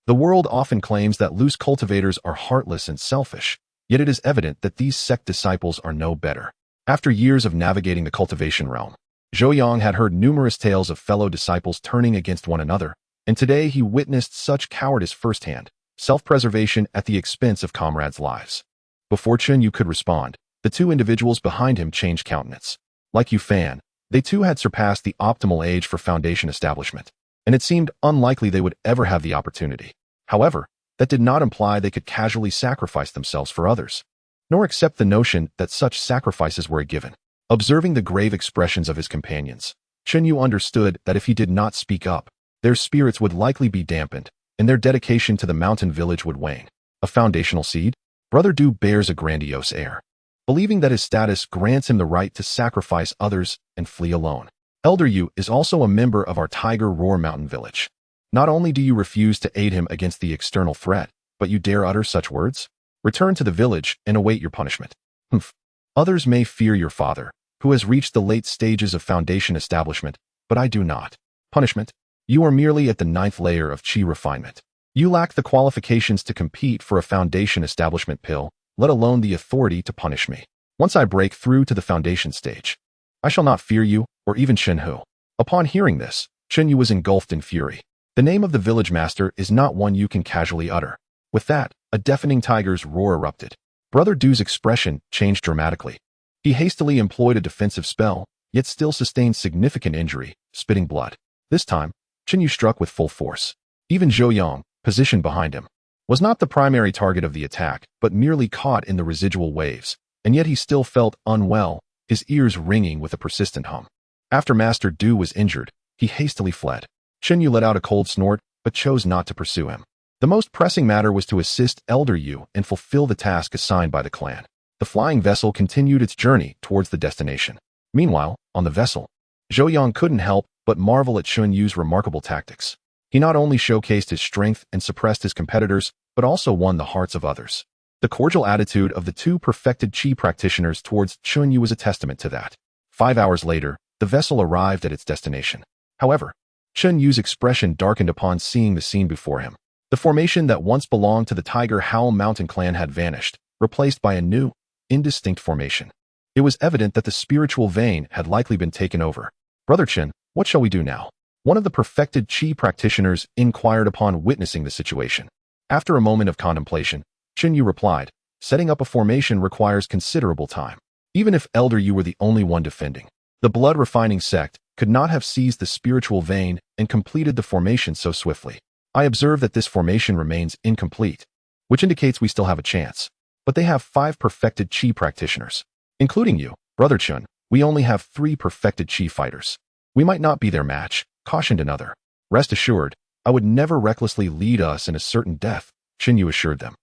The world often claims that loose cultivators are heartless and selfish, yet it is evident that these sect disciples are no better. After years of navigating the cultivation realm, Zhou Yang had heard numerous tales of fellow disciples turning against one another, and today he witnessed such cowardice firsthand, self-preservation at the expense of comrades' lives. Before Cheng Yan could respond, the 2 individuals behind him changed countenance. Like Yufan, they too had surpassed the optimal age for foundation establishment, and it seemed unlikely they would ever have the opportunity. However, that did not imply they could casually sacrifice themselves for others, nor accept the notion that such sacrifices were a given. Observing the grave expressions of his companions, Cheng Yan understood that if he did not speak up, their spirits would likely be dampened, and their dedication to the mountain village would wane. A foundational seed? Brother Du bears a grandiose air, believing that his status grants him the right to sacrifice others and flee alone. Elder Yu is also a member of our Tiger Roar Mountain village. Not only do you refuse to aid him against the external threat, but you dare utter such words? Return to the village and await your punishment. Humph. Others may fear your father, who has reached the late stages of foundation establishment, but I do not. Punishment? You are merely at the 9th layer of Qi refinement. You lack the qualifications to compete for a foundation establishment pill, let alone the authority to punish me. Once I break through to the foundation stage, I shall not fear you, or even Shenhu." Upon hearing this, Cheng Yan was engulfed in fury. The name of the village master is not one you can casually utter. With that, a deafening tiger's roar erupted. Brother Du's expression changed dramatically. He hastily employed a defensive spell, yet still sustained significant injury, spitting blood. This time, Cheng Yan struck with full force. Even Zhou Yang, positioned behind him, was not the primary target of the attack, but merely caught in the residual waves, and yet he still felt unwell, his ears ringing with a persistent hum. After Master Du was injured, he hastily fled. Cheng Yan let out a cold snort, but chose not to pursue him. The most pressing matter was to assist Elder Yu and fulfill the task assigned by the clan. The flying vessel continued its journey towards the destination. Meanwhile, on the vessel, Zhou Yang couldn't help but marvel at Cheng Yan's remarkable tactics. He not only showcased his strength and suppressed his competitors, but also won the hearts of others. The cordial attitude of the two perfected Qi practitioners towards Cheng Yan was a testament to that. 5 hours later, the vessel arrived at its destination. However, Cheng Yan's expression darkened upon seeing the scene before him. The formation that once belonged to the Tiger Howl Mountain clan had vanished, replaced by a new, indistinct formation. It was evident that the spiritual vein had likely been taken over. "Brother Chen, what shall we do now?" One of the perfected Qi practitioners inquired upon witnessing the situation. After a moment of contemplation, Cheng Yan replied, "Setting up a formation requires considerable time. Even if Elder Yu were the only one defending, the blood-refining sect could not have seized the spiritual vein and completed the formation so swiftly. I observe that this formation remains incomplete, which indicates we still have a chance. But they have 5 perfected Qi practitioners. Including you, Brother Chen, we only have 3 perfected Qi fighters. We might not be their match," cautioned another. "Rest assured, I would never recklessly lead us in a certain death," Cheng Yan assured them.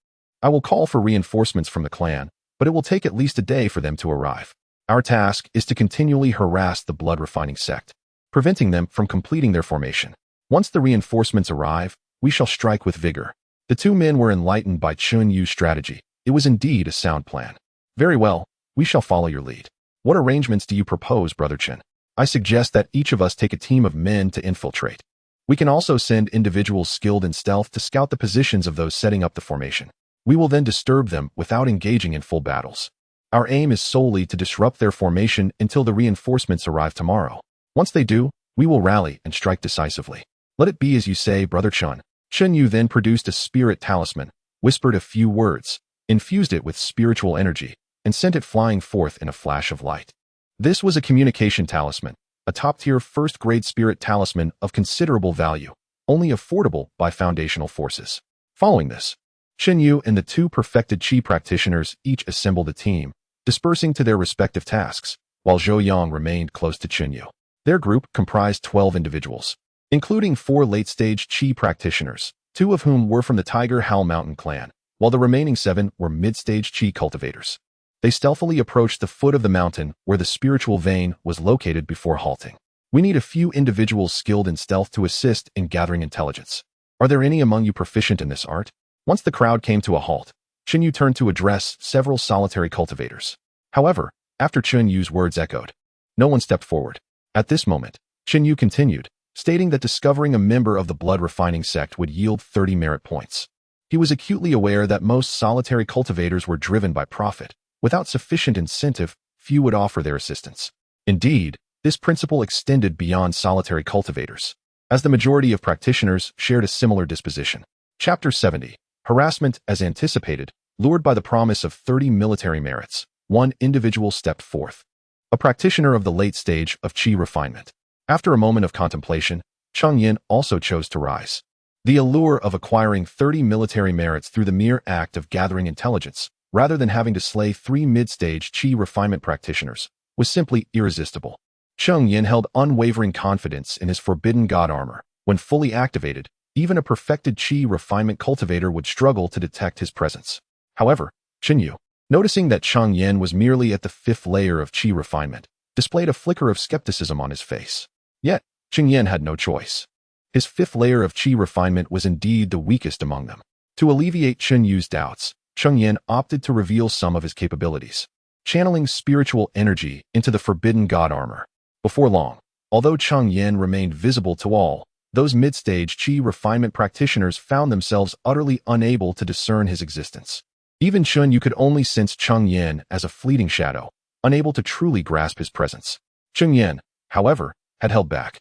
"I will call for reinforcements from the clan, but it will take at least a day for them to arrive. Our task is to continually harass the blood-refining sect, preventing them from completing their formation. Once the reinforcements arrive, we shall strike with vigor." The two men were enlightened by Cheng Yan's strategy. It was indeed a sound plan. "Very well, we shall follow your lead. What arrangements do you propose, Brother Chen?" "I suggest that each of us take a team of men to infiltrate. We can also send individuals skilled in stealth to scout the positions of those setting up the formation. We will then disturb them without engaging in full battles. Our aim is solely to disrupt their formation until the reinforcements arrive tomorrow. Once they do, we will rally and strike decisively." "Let it be as you say, Brother Chen." Cheng Yan then produced a spirit talisman, whispered a few words, infused it with spiritual energy, and sent it flying forth in a flash of light. This was a communication talisman, a top-tier first-grade spirit talisman of considerable value, only affordable by foundational forces. Following this, Cheng Yan and the 2 perfected Qi practitioners each assembled a team, dispersing to their respective tasks, while Zhou Yang remained close to Cheng Yan. Their group comprised 12 individuals, including 4 late-stage Qi practitioners, 2 of whom were from the Tiger Howl Mountain clan, while the remaining 7 were mid-stage Qi cultivators. They stealthily approached the foot of the mountain where the spiritual vein was located before halting. "We need a few individuals skilled in stealth to assist in gathering intelligence. Are there any among you proficient in this art?" Once the crowd came to a halt, Cheng Yan turned to address several solitary cultivators. However, after Cheng Yan's words echoed, no one stepped forward. At this moment, Cheng Yan continued, stating that discovering a member of the blood-refining sect would yield 30 merit points. He was acutely aware that most solitary cultivators were driven by profit. Without sufficient incentive, few would offer their assistance. Indeed, this principle extended beyond solitary cultivators, as the majority of practitioners shared a similar disposition. Chapter 70. Harassment as anticipated, lured by the promise of 30 military merits, one individual stepped forth. A practitioner of the late stage of Qi refinement. After a moment of contemplation, Cheng Yan also chose to rise. The allure of acquiring 30 military merits through the mere act of gathering intelligence, rather than having to slay 3 mid-stage Qi refinement practitioners, was simply irresistible. Cheng Yan held unwavering confidence in his forbidden god armor. When fully activated, even a perfected Qi refinement cultivator would struggle to detect his presence. However, Cheng Yan, noticing that Cheng Yan was merely at the 5th layer of Qi refinement, displayed a flicker of skepticism on his face. Yet, Cheng Yan had no choice. His 5th layer of Qi refinement was indeed the weakest among them. To alleviate Cheng Yan's doubts, Cheng Yan opted to reveal some of his capabilities, channeling spiritual energy into the forbidden god armor. Before long, although Cheng Yan remained visible to all, those mid-stage Qi refinement practitioners found themselves utterly unable to discern his existence. Even Cheng Yan could only sense Cheng Yan as a fleeting shadow, unable to truly grasp his presence. Cheng Yan, however, had held back,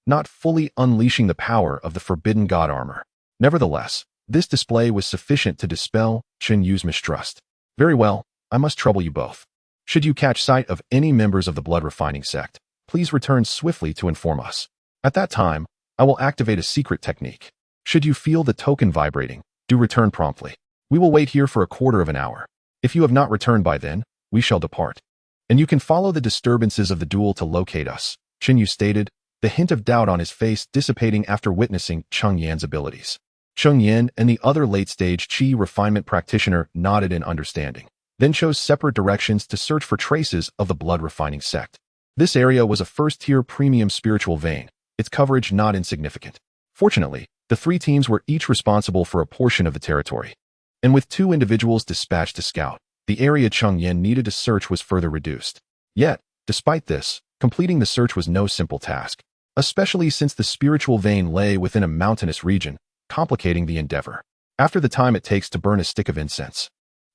not fully unleashing the power of the forbidden god armor. Nevertheless, this display was sufficient to dispel Chen Yu's mistrust. Very well, I must trouble you both. Should you catch sight of any members of the blood refining sect, please return swiftly to inform us. At that time, I will activate a secret technique. Should you feel the token vibrating, do return promptly. We will wait here for a quarter of an hour. If you have not returned by then, we shall depart. And you can follow the disturbances of the duel to locate us, Chen Yu stated, the hint of doubt on his face dissipating after witnessing Cheng Yan's abilities. Cheng Yan and the other late-stage Qi refinement practitioner nodded in understanding, then chose separate directions to search for traces of the blood refining sect. This area was a first-tier premium spiritual vein, its coverage not insignificant. Fortunately, the three teams were each responsible for a portion of the territory. And with 2 individuals dispatched to scout, the area Cheng Yan needed to search was further reduced. Yet, despite this, completing the search was no simple task, especially since the spiritual vein lay within a mountainous region, complicating the endeavor. After the time it takes to burn a stick of incense,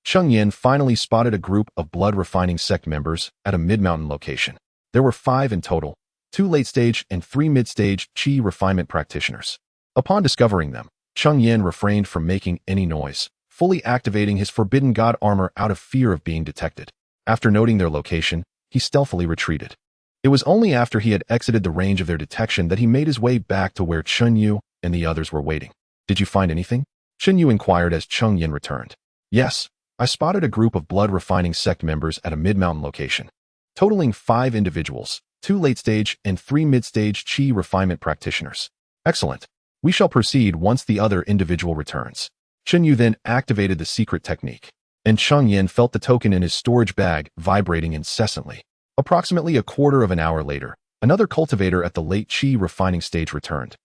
Cheng Yan finally spotted a group of blood refining sect members at a mid-mountain location. There were 5 in total, 2 late-stage and 3 mid-stage Qi refinement practitioners. Upon discovering them, Cheng Yan refrained from making any noise, fully activating his forbidden god armor out of fear of being detected. After noting their location, he stealthily retreated. It was only after he had exited the range of their detection that he made his way back to where Chen Yu and the others were waiting. Did you find anything? Chen Yu inquired as Cheng Yan returned. Yes, I spotted a group of blood refining sect members at a mid-mountain location, totaling 5 individuals, 2 late-stage and 3 mid-stage Qi refinement practitioners. Excellent. We shall proceed once the other individual returns. Chen Yu then activated the secret technique, and Cheng Yan felt the token in his storage bag vibrating incessantly. Approximately a quarter of an hour later, another cultivator at the late Qi refining stage returned,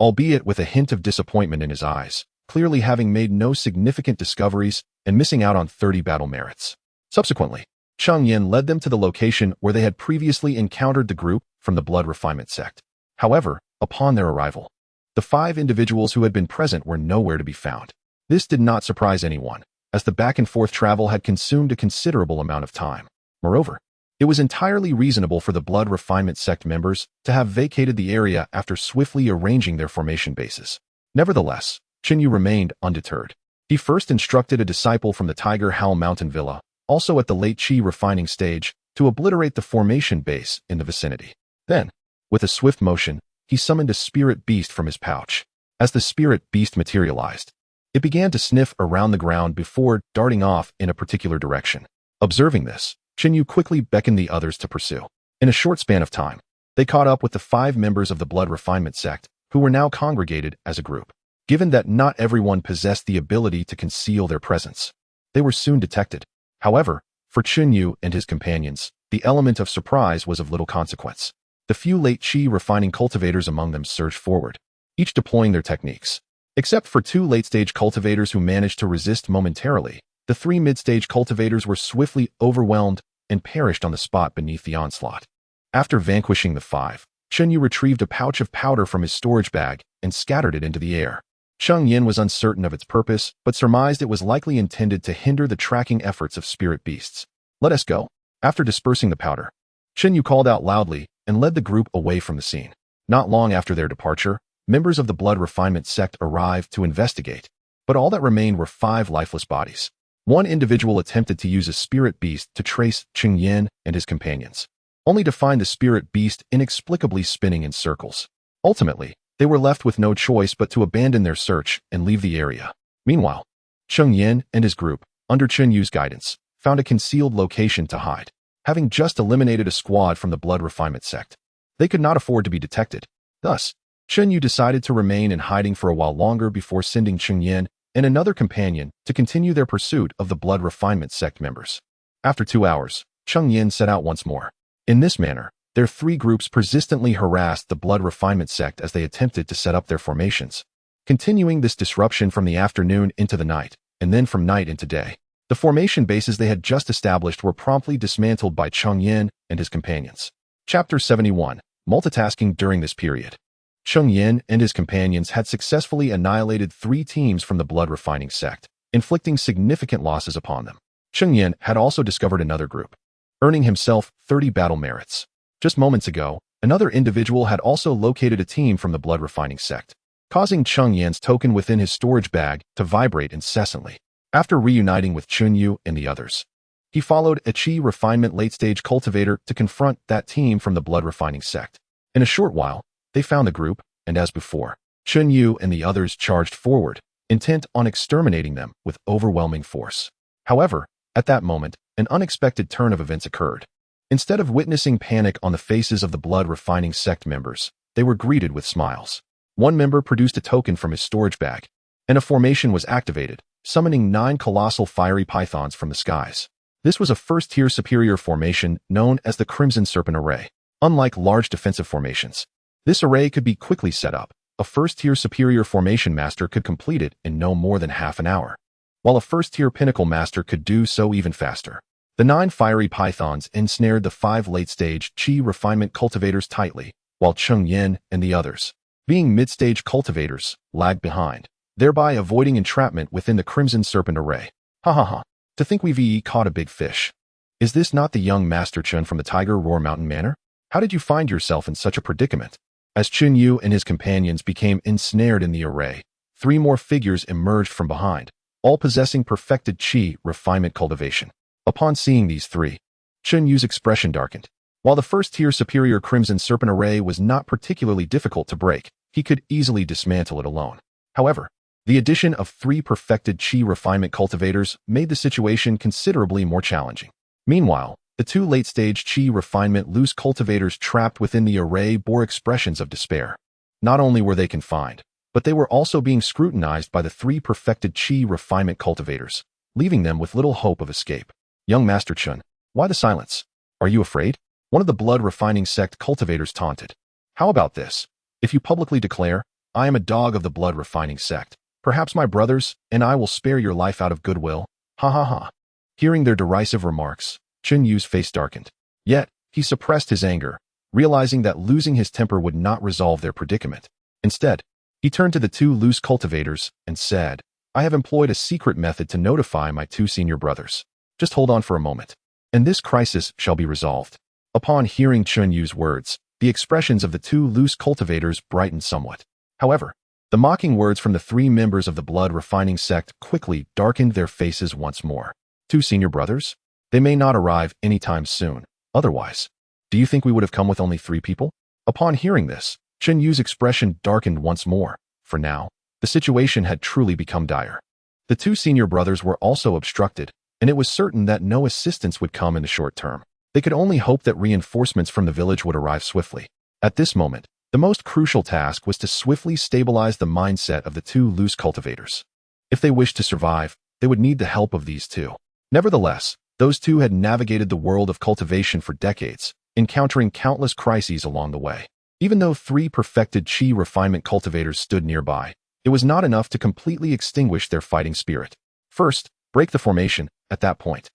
albeit with a hint of disappointment in his eyes, clearly having made no significant discoveries and missing out on 30 battle merits. Subsequently, Cheng Yan led them to the location where they had previously encountered the group from the blood refinement sect. However, upon their arrival, the 5 individuals who had been present were nowhere to be found. This did not surprise anyone, as the back-and-forth travel had consumed a considerable amount of time. Moreover, it was entirely reasonable for the blood refinement sect members to have vacated the area after swiftly arranging their formation bases. Nevertheless, Chen Yu remained undeterred. He first instructed a disciple from the Tiger Howl Mountain Villa, also at the late Qi refining stage, to obliterate the formation base in the vicinity. Then, with a swift motion, he summoned a spirit beast from his pouch. As the spirit beast materialized, it began to sniff around the ground before darting off in a particular direction. Observing this, Chen Yu quickly beckoned the others to pursue. In a short span of time, they caught up with the 5 members of the blood refinement sect, who were now congregated as a group. Given that not everyone possessed the ability to conceal their presence, they were soon detected. However, for Chen Yu and his companions, the element of surprise was of little consequence. The few late Qi refining cultivators among them surged forward, each deploying their techniques. Except for 2 late-stage cultivators who managed to resist momentarily, the 3 mid-stage cultivators were swiftly overwhelmed and perished on the spot beneath the onslaught. After vanquishing the 5, Chen Yu retrieved a pouch of powder from his storage bag and scattered it into the air. Cheng Yan was uncertain of its purpose, but surmised it was likely intended to hinder the tracking efforts of spirit beasts. Let us go. After dispersing the powder, Chen Yu called out loudly and led the group away from the scene. Not long after their departure, members of the blood refinement sect arrived to investigate, but all that remained were 5 lifeless bodies. One individual attempted to use a spirit beast to trace Cheng Yan and his companions, only to find the spirit beast inexplicably spinning in circles. Ultimately, they were left with no choice but to abandon their search and leave the area. Meanwhile, Cheng Yan and his group, under Chen Yu's guidance, found a concealed location to hide. Having just eliminated a squad from the blood refinement sect, they could not afford to be detected. Thus, Chen Yu decided to remain in hiding for a while longer before sending Cheng Yan and another companion to continue their pursuit of the blood refinement sect members. After 2 hours, Cheng Yan set out once more. In this manner, their 3 groups persistently harassed the blood refinement sect as they attempted to set up their formations, continuing this disruption from the afternoon into the night, and then from night into day. The formation bases they had just established were promptly dismantled by Cheng Yan and his companions. Chapter 71. Multitasking during this period. Cheng Yan and his companions had successfully annihilated 3 teams from the blood refining sect, inflicting significant losses upon them. Cheng Yan had also discovered another group, earning himself 30 battle merits. Just moments ago, another individual had also located a team from the blood refining sect, causing Cheng Yan's token within his storage bag to vibrate incessantly. After reuniting with Chunyu and the others, he followed a Qi refinement late-stage cultivator to confront that team from the blood refining sect. In a short while, they found the group, and as before, Chunyu and the others charged forward, intent on exterminating them with overwhelming force. However, at that moment, an unexpected turn of events occurred. Instead of witnessing panic on the faces of the blood refining sect members, they were greeted with smiles. One member produced a token from his storage bag, and a formation was activated, summoning 9 colossal fiery pythons from the skies. This was a first-tier superior formation known as the Crimson Serpent Array. Unlike large defensive formations, this array could be quickly set up. A first-tier superior formation master could complete it in no more than half an hour, while a first-tier pinnacle master could do so even faster. The 9 fiery pythons ensnared the 5 late-stage Qi refinement cultivators tightly, while Cheng Yan and the others, being mid-stage cultivators, lagged behind, thereby avoiding entrapment within the Crimson Serpent Array. Ha ha ha. To think we've caught a big fish. Is this not the young Master Chen from the Tiger Roar Mountain Manor? How did you find yourself in such a predicament? As Chun Yu and his companions became ensnared in the array, 3 more figures emerged from behind, all possessing perfected Qi refinement cultivation. Upon seeing these 3, Chun Yu's expression darkened. While the first-tier superior Crimson Serpent Array was not particularly difficult to break, he could easily dismantle it alone. However, the addition of 3 perfected Qi refinement cultivators made the situation considerably more challenging. Meanwhile, the 2 late-stage Qi refinement loose cultivators trapped within the array bore expressions of despair. Not only were they confined, but they were also being scrutinized by the 3 perfected Qi refinement cultivators, leaving them with little hope of escape. Young Master Chun, why the silence? Are you afraid? One of the blood refining sect cultivators taunted. How about this? If you publicly declare, I am a dog of the blood refining sect, perhaps my brothers and I will spare your life out of goodwill. Ha ha ha. Hearing their derisive remarks, Chun Yu's face darkened. Yet, he suppressed his anger, realizing that losing his temper would not resolve their predicament. Instead, he turned to the 2 loose cultivators and said, I have employed a secret method to notify my 2 senior brothers. Just hold on for a moment, and this crisis shall be resolved. Upon hearing Chun Yu's words, the expressions of the 2 loose cultivators brightened somewhat. However, the mocking words from the 3 members of the blood refining sect quickly darkened their faces once more. 2 senior brothers? They may not arrive anytime soon. Otherwise, do you think we would have come with only 3 people? Upon hearing this, Chun Yu's expression darkened once more. For now, the situation had truly become dire. The 2 senior brothers were also obstructed, and it was certain that no assistance would come in the short term. They could only hope that reinforcements from the village would arrive swiftly. At this moment, the most crucial task was to swiftly stabilize the mindset of the 2 loose cultivators. If they wished to survive, they would need the help of these 2. Nevertheless, those 2 had navigated the world of cultivation for decades, encountering countless crises along the way. Even though 3 perfected Qi refinement cultivators stood nearby, it was not enough to completely extinguish their fighting spirit. First, break the formation. At that point,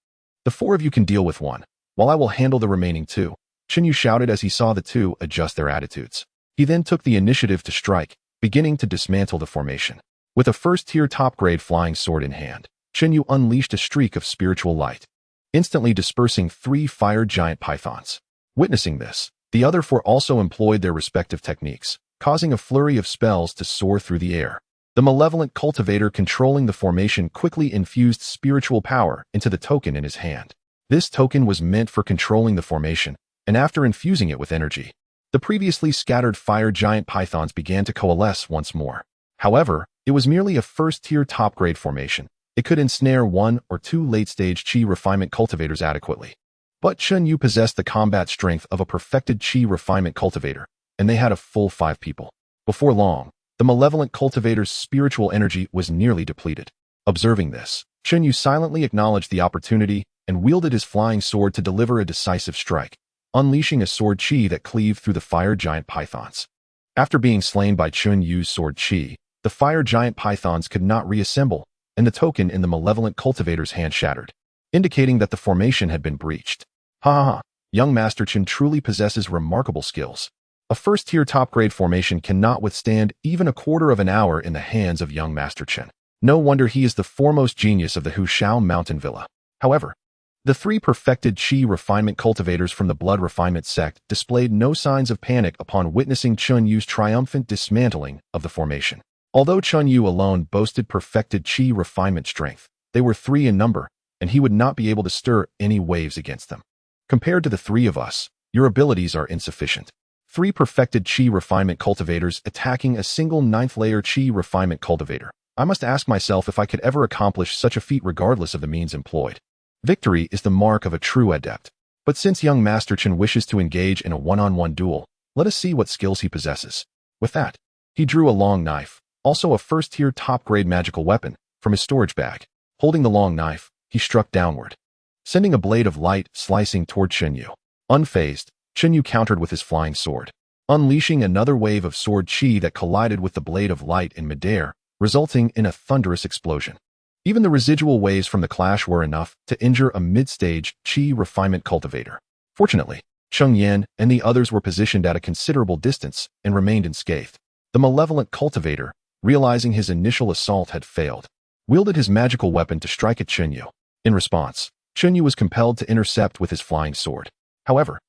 the 4 of you can deal with 1, while I will handle the remaining 2, Chun Yu shouted as he saw the 2 adjust their attitudes. He then took the initiative to strike, beginning to dismantle the formation. With a first-tier top-grade flying sword in hand, Chun Yu unleashed a streak of spiritual light, instantly dispersing 3 fire giant pythons. Witnessing this, the other 4 also employed their respective techniques, causing a flurry of spells to soar through the air. The malevolent cultivator controlling the formation quickly infused spiritual power into the token in his hand. This token was meant for controlling the formation, and after infusing it with energy, the previously scattered fire giant pythons began to coalesce once more. However, it was merely a first-tier top-grade formation. It could ensnare 1 or 2 late-stage Qi refinement cultivators adequately. But Chun Yu possessed the combat strength of a perfected Qi refinement cultivator, and they had a full 5 people. Before long, the malevolent cultivator's spiritual energy was nearly depleted. Observing this, Chun Yu silently acknowledged the opportunity and wielded his flying sword to deliver a decisive strike, unleashing a sword Qi that cleaved through the fire giant pythons. After being slain by Chun Yu's sword Qi, the fire giant pythons could not reassemble, and the token in the malevolent cultivator's hand shattered, indicating that the formation had been breached. Ha ha ha, young Master Chen truly possesses remarkable skills. A first-tier top-grade formation cannot withstand even a quarter of an hour in the hands of young Master Chen. No wonder he is the foremost genius of the Hushao Mountain Villa. However, The three perfected Qi refinement cultivators from the blood refinement sect displayed no signs of panic upon witnessing Cheng Yu's triumphant dismantling of the formation. Although Cheng Yu alone boasted perfected Qi refinement strength, they were 3 in number, and he would not be able to stir any waves against them. Compared to the 3 of us, your abilities are insufficient. 3 perfected Qi refinement cultivators attacking a single 9th-layer Qi refinement cultivator. I must ask myself if I could ever accomplish such a feat regardless of the means employed. Victory is the mark of a true adept. But since young Master Chen wishes to engage in a one-on-one duel, let us see what skills he possesses. With that, he drew a long knife, also a first-tier top-grade magical weapon, from his storage bag. Holding the long knife, he struck downward, sending a blade of light slicing toward Cheng Yu. Unfazed, Cheng Yu countered with his flying sword, unleashing another wave of sword chi that collided with the blade of light in midair, resulting in a thunderous explosion. Even the residual waves from the clash were enough to injure a mid-stage Qi refinement cultivator. Fortunately, Cheng Yan and the others were positioned at a considerable distance and remained unscathed. The malevolent cultivator, realizing his initial assault had failed, wielded his magical weapon to strike at Cheng Yu. In response, Cheng Yu was compelled to intercept with his flying sword. However,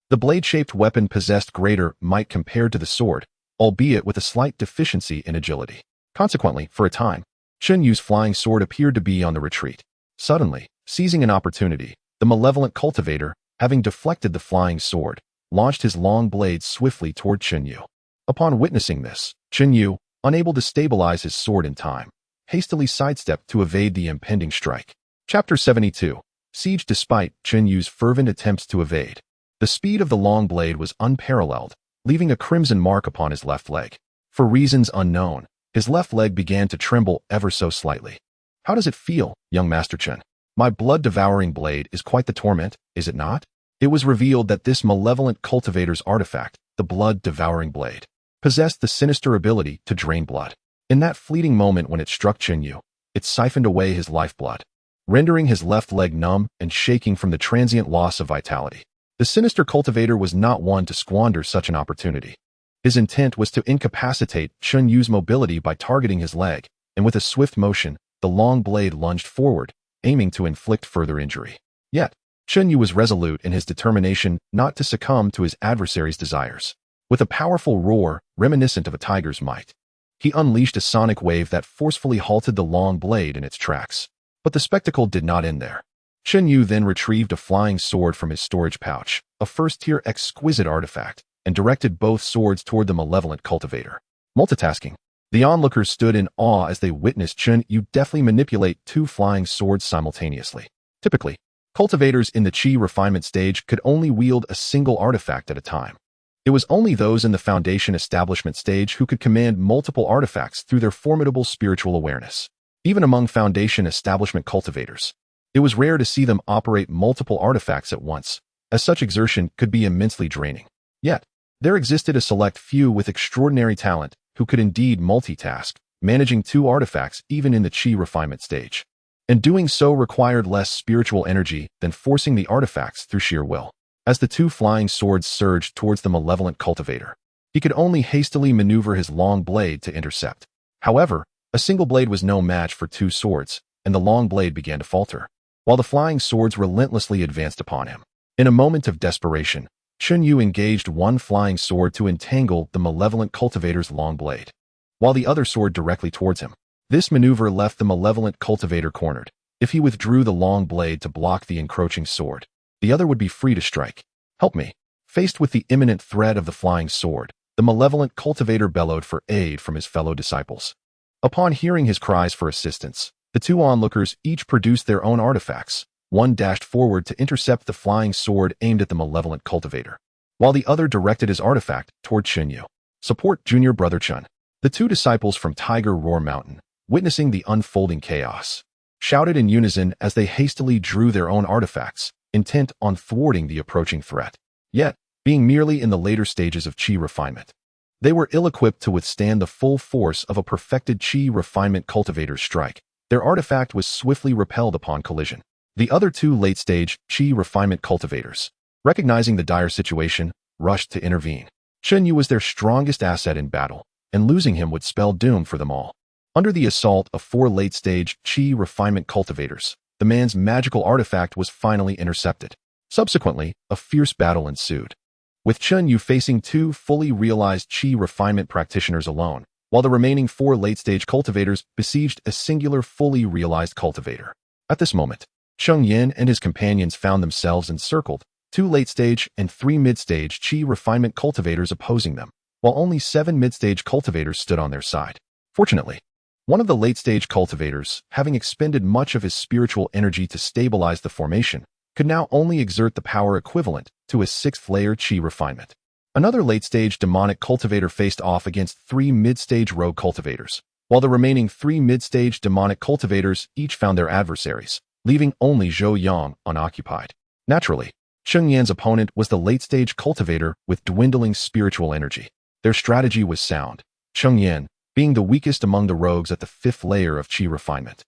the blade-shaped weapon possessed greater might compared to the sword, albeit with a slight deficiency in agility. Consequently, for a time, Cheng Yu's flying sword appeared to be on the retreat. Suddenly, seizing an opportunity, the malevolent cultivator, having deflected the flying sword, launched his long blade swiftly toward Cheng Yu. Upon witnessing this, Cheng Yu, unable to stabilize his sword in time, hastily sidestepped to evade the impending strike. Chapter 72. Siege. Despite Cheng Yu's fervent attempts to evade, the speed of the long blade was unparalleled, leaving a crimson mark upon his left leg. For reasons unknown, his left leg began to tremble ever so slightly. How does it feel, young Master Chen? My blood-devouring blade is quite the torment, is it not? It was revealed that this malevolent cultivator's artifact, the blood-devouring blade, possessed the sinister ability to drain blood. In that fleeting moment when it struck Cheng Yu, it siphoned away his lifeblood, rendering his left leg numb and shaking from the transient loss of vitality. The sinister cultivator was not one to squander such an opportunity. His intent was to incapacitate Cheng Yu's mobility by targeting his leg, and with a swift motion, the long blade lunged forward, aiming to inflict further injury. Yet, Cheng Yu was resolute in his determination not to succumb to his adversary's desires. With a powerful roar, reminiscent of a tiger's might, he unleashed a sonic wave that forcefully halted the long blade in its tracks. But the spectacle did not end there. Cheng Yu then retrieved a flying sword from his storage pouch, a first-tier exquisite artifact, and directed both swords toward the malevolent cultivator. Multitasking, the onlookers stood in awe as they witnessed Cheng Yu deftly manipulate 2 flying swords simultaneously. Typically, cultivators in the Qi refinement stage could only wield a single artifact at a time. It was only those in the Foundation establishment stage who could command multiple artifacts through their formidable spiritual awareness. Even among Foundation establishment cultivators, it was rare to see them operate multiple artifacts at once, as such exertion could be immensely draining. Yet, there existed a select few with extraordinary talent who could indeed multitask, managing 2 artifacts even in the Qi refinement stage. And doing so required less spiritual energy than forcing the artifacts through sheer will. As the 2 flying swords surged towards the malevolent cultivator, he could only hastily maneuver his long blade to intercept. However, a single blade was no match for 2 swords, and the long blade began to falter, while the flying swords relentlessly advanced upon him. In a moment of desperation, Cheng Yu engaged one flying sword to entangle the malevolent cultivator's long blade, while the other soared directly towards him. This maneuver left the malevolent cultivator cornered. If he withdrew the long blade to block the encroaching sword, the other would be free to strike. Help me. Faced with the imminent threat of the flying sword, the malevolent cultivator bellowed for aid from his fellow disciples. Upon hearing his cries for assistance, the 2 onlookers each produced their own artifacts. One dashed forward to intercept the flying sword aimed at the malevolent cultivator, while the other directed his artifact toward Cheng Yu. Support Junior Brother Chen. The 2 disciples from Tiger Roar Mountain, witnessing the unfolding chaos, shouted in unison as they hastily drew their own artifacts, intent on thwarting the approaching threat. Yet, being merely in the later stages of Qi refinement, they were ill-equipped to withstand the full force of a perfected Qi refinement cultivator's strike. Their artifact was swiftly repelled upon collision. The other 2 late-stage Qi refinement cultivators, recognizing the dire situation, rushed to intervene. Cheng Yu was their strongest asset in battle, and losing him would spell doom for them all. Under the assault of 4 late-stage Qi refinement cultivators, the man's magical artifact was finally intercepted. Subsequently, a fierce battle ensued, with Cheng Yan facing 2 fully realized Qi refinement practitioners alone, while the remaining 4 late-stage cultivators besieged a singular fully realized cultivator. At this moment, Cheng Yan and his companions found themselves encircled, 2 late-stage and 3 mid-stage Qi refinement cultivators opposing them, while only 7 mid-stage cultivators stood on their side. Fortunately, one of the late-stage cultivators, having expended much of his spiritual energy to stabilize the formation, could now only exert the power equivalent to a 6th-layer Qi refinement. Another late-stage demonic cultivator faced off against 3 mid-stage rogue cultivators, while the remaining 3 mid-stage demonic cultivators each found their adversaries, leaving only Zhou Yang unoccupied. Naturally, Cheng Yan's opponent was the late-stage cultivator with dwindling spiritual energy. Their strategy was sound. Cheng Yan, being the weakest among the rogues at the 5th layer of Qi refinement,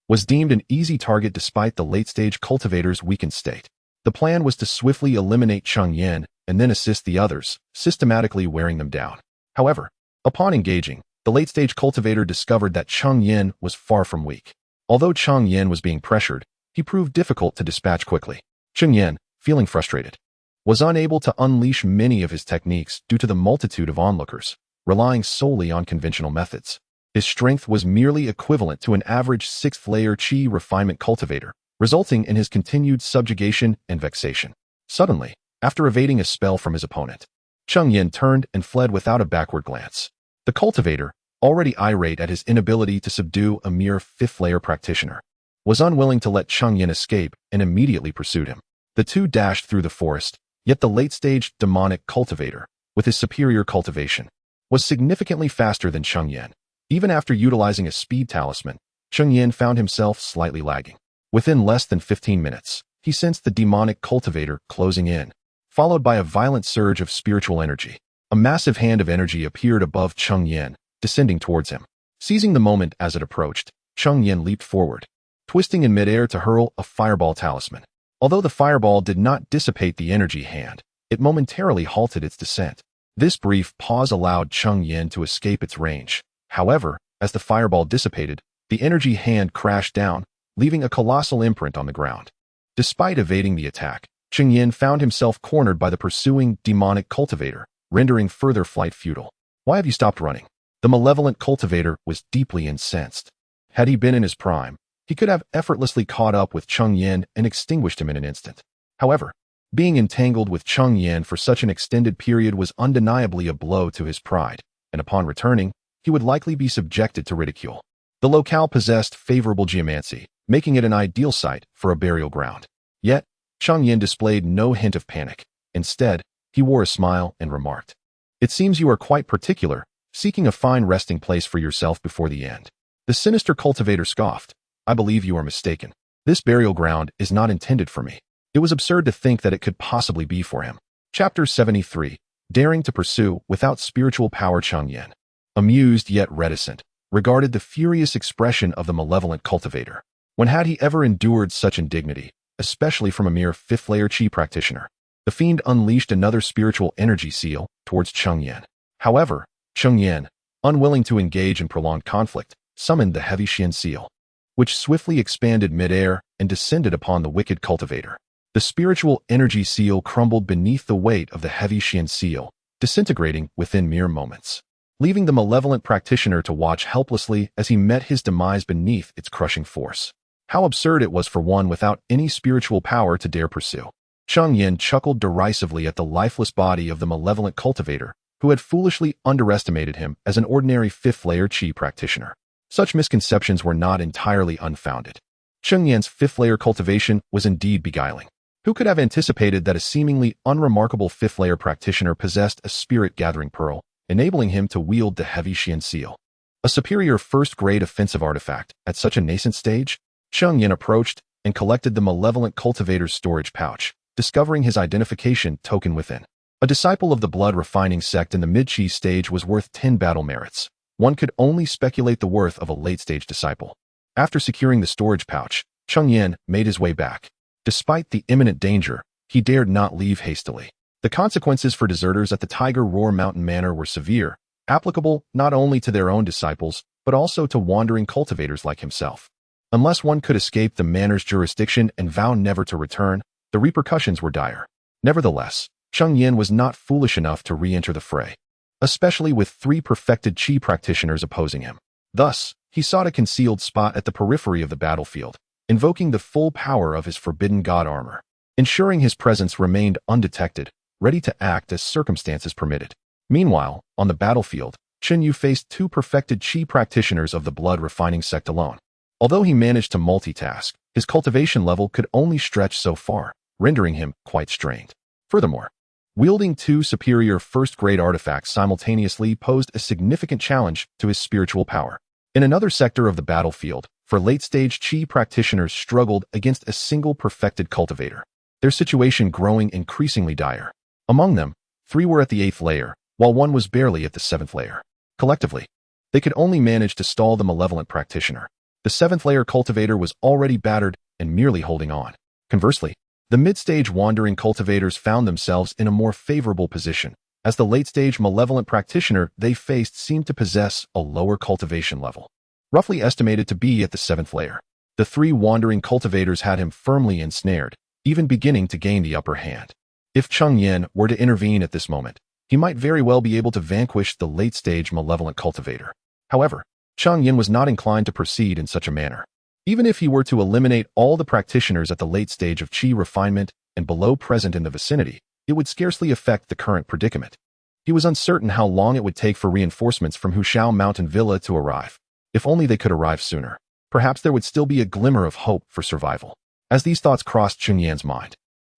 was deemed an easy target despite the late-stage cultivator's weakened state. The plan was to swiftly eliminate Cheng Yan and then assist the others, systematically wearing them down. However, upon engaging, the late-stage cultivator discovered that Cheng Yan was far from weak. Although Cheng Yan was being pressured, he proved difficult to dispatch quickly. Cheng Yan, feeling frustrated, was unable to unleash many of his techniques due to the multitude of onlookers, relying solely on conventional methods. His strength was merely equivalent to an average 6th-layer Qi refinement cultivator, resulting in his continued subjugation and vexation. Suddenly, after evading a spell from his opponent, Cheng Yan turned and fled without a backward glance. The cultivator, already irate at his inability to subdue a mere 5th-layer practitioner, was unwilling to let Cheng Yan escape and immediately pursued him. The two dashed through the forest, yet the late-stage demonic cultivator, with his superior cultivation, was significantly faster than Cheng Yan. Even after utilizing a speed talisman, Cheng Yan found himself slightly lagging. Within less than 15 minutes, he sensed the demonic cultivator closing in, followed by a violent surge of spiritual energy. A massive hand of energy appeared above Cheng Yan, descending towards him. Seizing the moment as it approached, Cheng Yan leaped forward, twisting in midair to hurl a fireball talisman. Although the fireball did not dissipate the energy hand, it momentarily halted its descent. This brief pause allowed Cheng Yan to escape its range. However, as the fireball dissipated, the energy hand crashed down, leaving a colossal imprint on the ground. Despite evading the attack, Cheng Yan found himself cornered by the pursuing demonic cultivator, rendering further flight futile. "Why have you stopped running?" The malevolent cultivator was deeply incensed. Had he been in his prime, he could have effortlessly caught up with Cheng Yan and extinguished him in an instant. However, being entangled with Cheng Yan for such an extended period was undeniably a blow to his pride, and upon returning, he would likely be subjected to ridicule. The locale possessed favorable geomancy, making it an ideal site for a burial ground. Yet, Cheng Yan displayed no hint of panic. Instead, he wore a smile and remarked, "It seems you are quite particular, seeking a fine resting place for yourself before the end." The sinister cultivator scoffed, "I believe you are mistaken. This burial ground is not intended for me." It was absurd to think that it could possibly be for him. Chapter 73. Daring to pursue without spiritual power. Cheng Yan, amused yet reticent, regarded the furious expression of the malevolent cultivator. When had he ever endured such indignity, especially from a mere 5th-layer Qi practitioner? The fiend unleashed another spiritual energy seal towards Cheng Yan. However, Cheng Yan, unwilling to engage in prolonged conflict, summoned the heavy Xian seal, which swiftly expanded midair and descended upon the wicked cultivator. The spiritual energy seal crumbled beneath the weight of the heavy Xian seal, disintegrating within mere moments, leaving the malevolent practitioner to watch helplessly as he met his demise beneath its crushing force. How absurd it was for one without any spiritual power to dare pursue. Cheng Yan chuckled derisively at the lifeless body of the malevolent cultivator, who had foolishly underestimated him as an ordinary 5th-layer Qi practitioner. Such misconceptions were not entirely unfounded. Cheng Yan's 5th-layer cultivation was indeed beguiling. Who could have anticipated that a seemingly unremarkable 5th-layer practitioner possessed a spirit-gathering pearl, enabling him to wield the heavy Xian seal? A superior 1st-grade offensive artifact at such a nascent stage? Cheng Yan approached and collected the malevolent cultivator's storage pouch, discovering his identification token within. A disciple of the blood-refining sect in the mid-Qi stage was worth 10 battle merits. One could only speculate the worth of a late-stage disciple. After securing the storage pouch, Cheng Yan made his way back. Despite the imminent danger, he dared not leave hastily. The consequences for deserters at the Tiger Roar Mountain Manor were severe, applicable not only to their own disciples, but also to wandering cultivators like himself. Unless one could escape the manor's jurisdiction and vow never to return, the repercussions were dire. Nevertheless, Cheng Yan was not foolish enough to re-enter the fray, especially with 3 perfected Qi practitioners opposing him. Thus, he sought a concealed spot at the periphery of the battlefield, invoking the full power of his forbidden god armor, ensuring his presence remained undetected, ready to act as circumstances permitted. Meanwhile, on the battlefield, Chen Yu faced 2 perfected Qi practitioners of the blood-refining sect alone. Although he managed to multitask, his cultivation level could only stretch so far, rendering him quite strained. Furthermore, wielding 2 superior first-grade artifacts simultaneously posed a significant challenge to his spiritual power. In another sector of the battlefield, for late-stage Qi practitioners struggled against a single perfected cultivator, their situation growing increasingly dire. Among them, 3 were at the 8th layer, while 1 was barely at the 7th layer. Collectively, they could only manage to stall the malevolent practitioner. The 7th layer cultivator was already battered and merely holding on. Conversely, the mid-stage wandering cultivators found themselves in a more favorable position, as the late-stage malevolent practitioner they faced seemed to possess a lower cultivation level, roughly estimated to be at the 7th layer. The 3 wandering cultivators had him firmly ensnared, even beginning to gain the upper hand. If Cheng Yan were to intervene at this moment, he might very well be able to vanquish the late-stage malevolent cultivator. However, Cheng Yan was not inclined to proceed in such a manner. Even if he were to eliminate all the practitioners at the late stage of Qi refinement and below present in the vicinity, it would scarcely affect the current predicament. He was uncertain how long it would take for reinforcements from Hushao Mountain Villa to arrive. If only they could arrive sooner, perhaps there would still be a glimmer of hope for survival. As these thoughts crossed Cheng Yan's mind,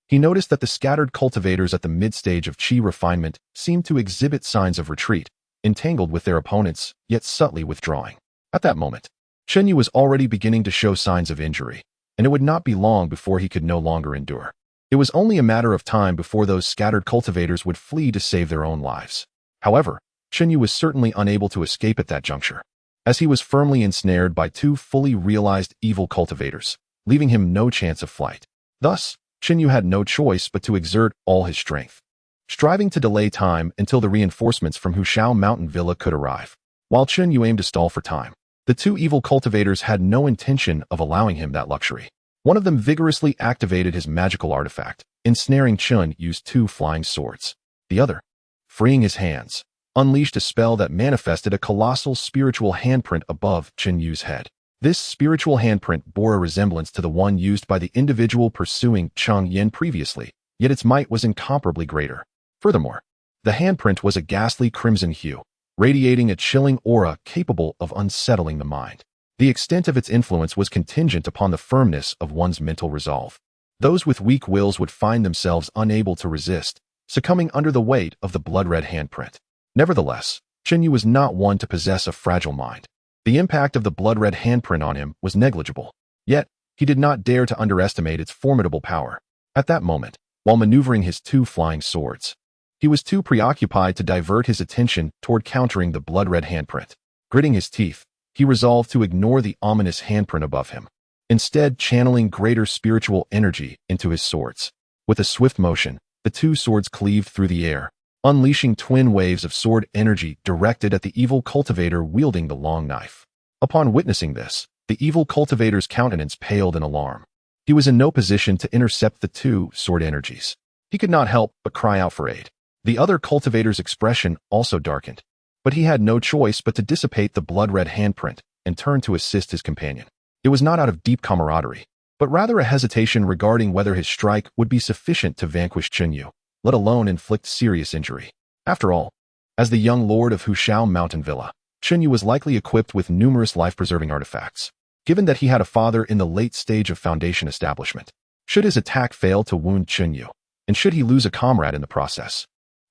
he noticed that the scattered cultivators at the mid-stage of Qi refinement seemed to exhibit signs of retreat, entangled with their opponents, yet subtly withdrawing. At that moment, Chen Yu was already beginning to show signs of injury, and it would not be long before he could no longer endure. It was only a matter of time before those scattered cultivators would flee to save their own lives. However, Chen Yu was certainly unable to escape at that juncture, as he was firmly ensnared by 2 fully realized evil cultivators, leaving him no chance of flight. Thus, Chen Yu had no choice but to exert all his strength, striving to delay time until the reinforcements from Hushao Mountain Villa could arrive. While Chen Yu aimed to stall for time, the 2 evil cultivators had no intention of allowing him that luxury. One of them vigorously activated his magical artifact, ensnaring Chen Yu's 2 flying swords. The other, freeing his hands, unleashed a spell that manifested a colossal spiritual handprint above Chen Yu's head. This spiritual handprint bore a resemblance to the one used by the individual pursuing Cheng Yan previously, yet its might was incomparably greater. Furthermore, the handprint was a ghastly crimson hue, radiating a chilling aura capable of unsettling the mind. The extent of its influence was contingent upon the firmness of one's mental resolve. Those with weak wills would find themselves unable to resist, succumbing under the weight of the blood-red handprint. Nevertheless, Chen Yu was not one to possess a fragile mind. The impact of the blood-red handprint on him was negligible, yet he did not dare to underestimate its formidable power. At that moment, while maneuvering his 2 flying swords, he was too preoccupied to divert his attention toward countering the blood-red handprint. Gritting his teeth, he resolved to ignore the ominous handprint above him, instead channeling greater spiritual energy into his swords. With a swift motion, the 2 swords cleaved through the air, unleashing twin waves of sword energy directed at the evil cultivator wielding the long knife. Upon witnessing this, the evil cultivator's countenance paled in alarm. He was in no position to intercept the 2 sword energies. He could not help but cry out for aid. The other cultivator's expression also darkened, but he had no choice but to dissipate the blood-red handprint and turn to assist his companion. It was not out of deep camaraderie, but rather a hesitation regarding whether his strike would be sufficient to vanquish Chen Yu, let alone inflict serious injury. After all, as the young lord of Hushao Mountain Villa, Chen Yu was likely equipped with numerous life-preserving artifacts, given that he had a father in the late stage of Foundation establishment. Should his attack fail to wound Chen Yu, and should he lose a comrade in the process,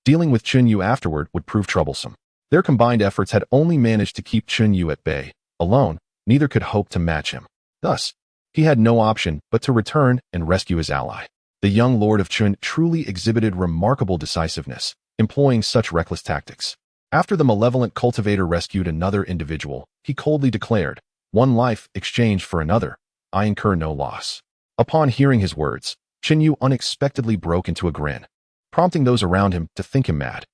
dealing with Chen Yu afterward would prove troublesome. Their combined efforts had only managed to keep Chen Yu at bay. Alone, neither could hope to match him. Thus, he had no option but to return and rescue his ally. The young lord of Chun truly exhibited remarkable decisiveness, employing such reckless tactics. After the malevolent cultivator rescued another individual, he coldly declared, "One life exchanged for another, I incur no loss." Upon hearing his words, Chen Yu unexpectedly broke into a grin, prompting those around him to think him mad.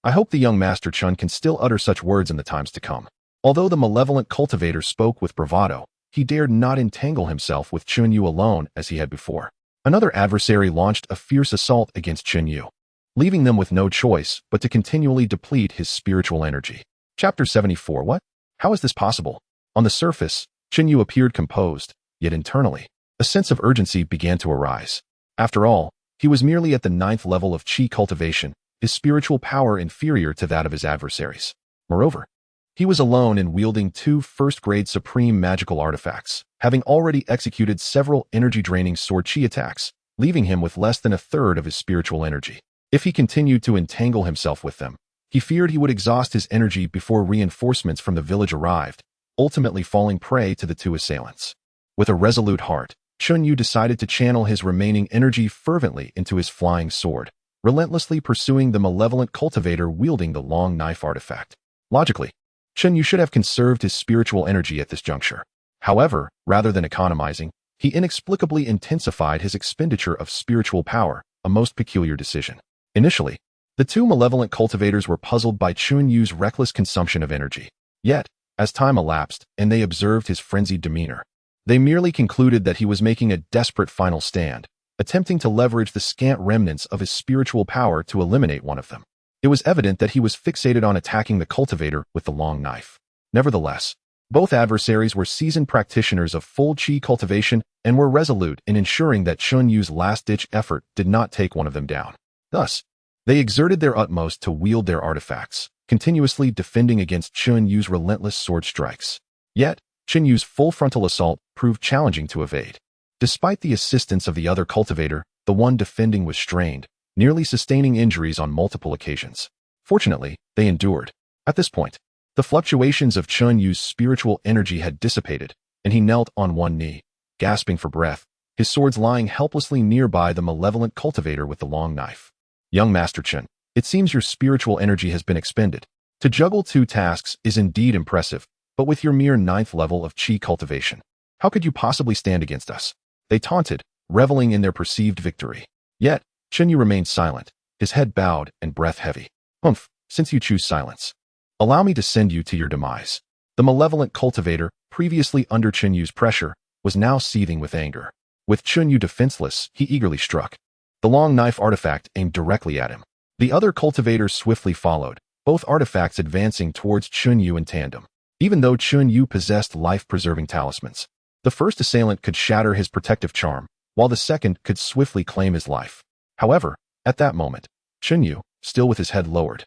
I hope the young Master Chun can still utter such words in the times to come." Although the malevolent cultivator spoke with bravado, he dared not entangle himself with Cheng Yan alone as he had before. Another adversary launched a fierce assault against Cheng Yan, leaving them with no choice but to continually deplete his spiritual energy. Chapter 74. What? How is this possible? On the surface, Cheng Yan appeared composed, yet internally, a sense of urgency began to arise. After all, he was merely at the 9th level of Qi cultivation, his spiritual power inferior to that of his adversaries. Moreover, he was alone in wielding 2 first-grade supreme magical artifacts, having already executed several energy-draining sword Qi attacks, leaving him with less than a third of his spiritual energy. If he continued to entangle himself with them, he feared he would exhaust his energy before reinforcements from the village arrived, ultimately falling prey to the 2 assailants. With a resolute heart, Cheng Yan decided to channel his remaining energy fervently into his flying sword, relentlessly pursuing the malevolent cultivator wielding the long knife artifact. Logically, Cheng Yan should have conserved his spiritual energy at this juncture. However, rather than economizing, he inexplicably intensified his expenditure of spiritual power, a most peculiar decision. Initially, the 2 malevolent cultivators were puzzled by Cheng Yan's reckless consumption of energy. Yet, as time elapsed and they observed his frenzied demeanor, they merely concluded that he was making a desperate final stand, attempting to leverage the scant remnants of his spiritual power to eliminate one of them. It was evident that he was fixated on attacking the cultivator with the long knife. Nevertheless, both adversaries were seasoned practitioners of full Qi cultivation and were resolute in ensuring that Cheng Yan's last-ditch effort did not take one of them down. Thus, they exerted their utmost to wield their artifacts, continuously defending against Cheng Yan's relentless sword strikes. Yet, Cheng Yan's full frontal assault proved challenging to evade. Despite the assistance of the other cultivator, the one defending was strained, nearly sustaining injuries on multiple occasions. Fortunately, they endured. At this point, the fluctuations of Cheng Yan's spiritual energy had dissipated, and he knelt on one knee, gasping for breath, his swords lying helplessly nearby the malevolent cultivator with the long knife. Young Master Chen, it seems your spiritual energy has been expended. To juggle 2 tasks is indeed impressive, but with your mere 9th level of Qi cultivation, how could you possibly stand against us? They taunted, reveling in their perceived victory. Yet, Cheng Yan remained silent, his head bowed and breath heavy. Humph, since you choose silence, allow me to send you to your demise. The malevolent cultivator, previously under Cheng Yan's pressure, was now seething with anger. With Cheng Yan defenseless, he eagerly struck. The long knife artifact aimed directly at him. The other cultivators swiftly followed, both artifacts advancing towards Cheng Yan in tandem. Even though Cheng Yan possessed life-preserving talismans, the first assailant could shatter his protective charm, while the second could swiftly claim his life. However, at that moment, Cheng Yan, still with his head lowered,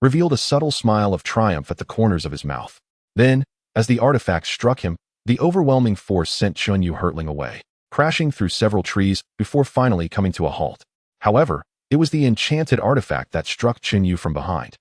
revealed a subtle smile of triumph at the corners of his mouth. Then, as the artifact struck him, the overwhelming force sent Cheng Yan hurtling away, crashing through several trees before finally coming to a halt. However, it was the enchanted artifact that struck Cheng Yan from behind.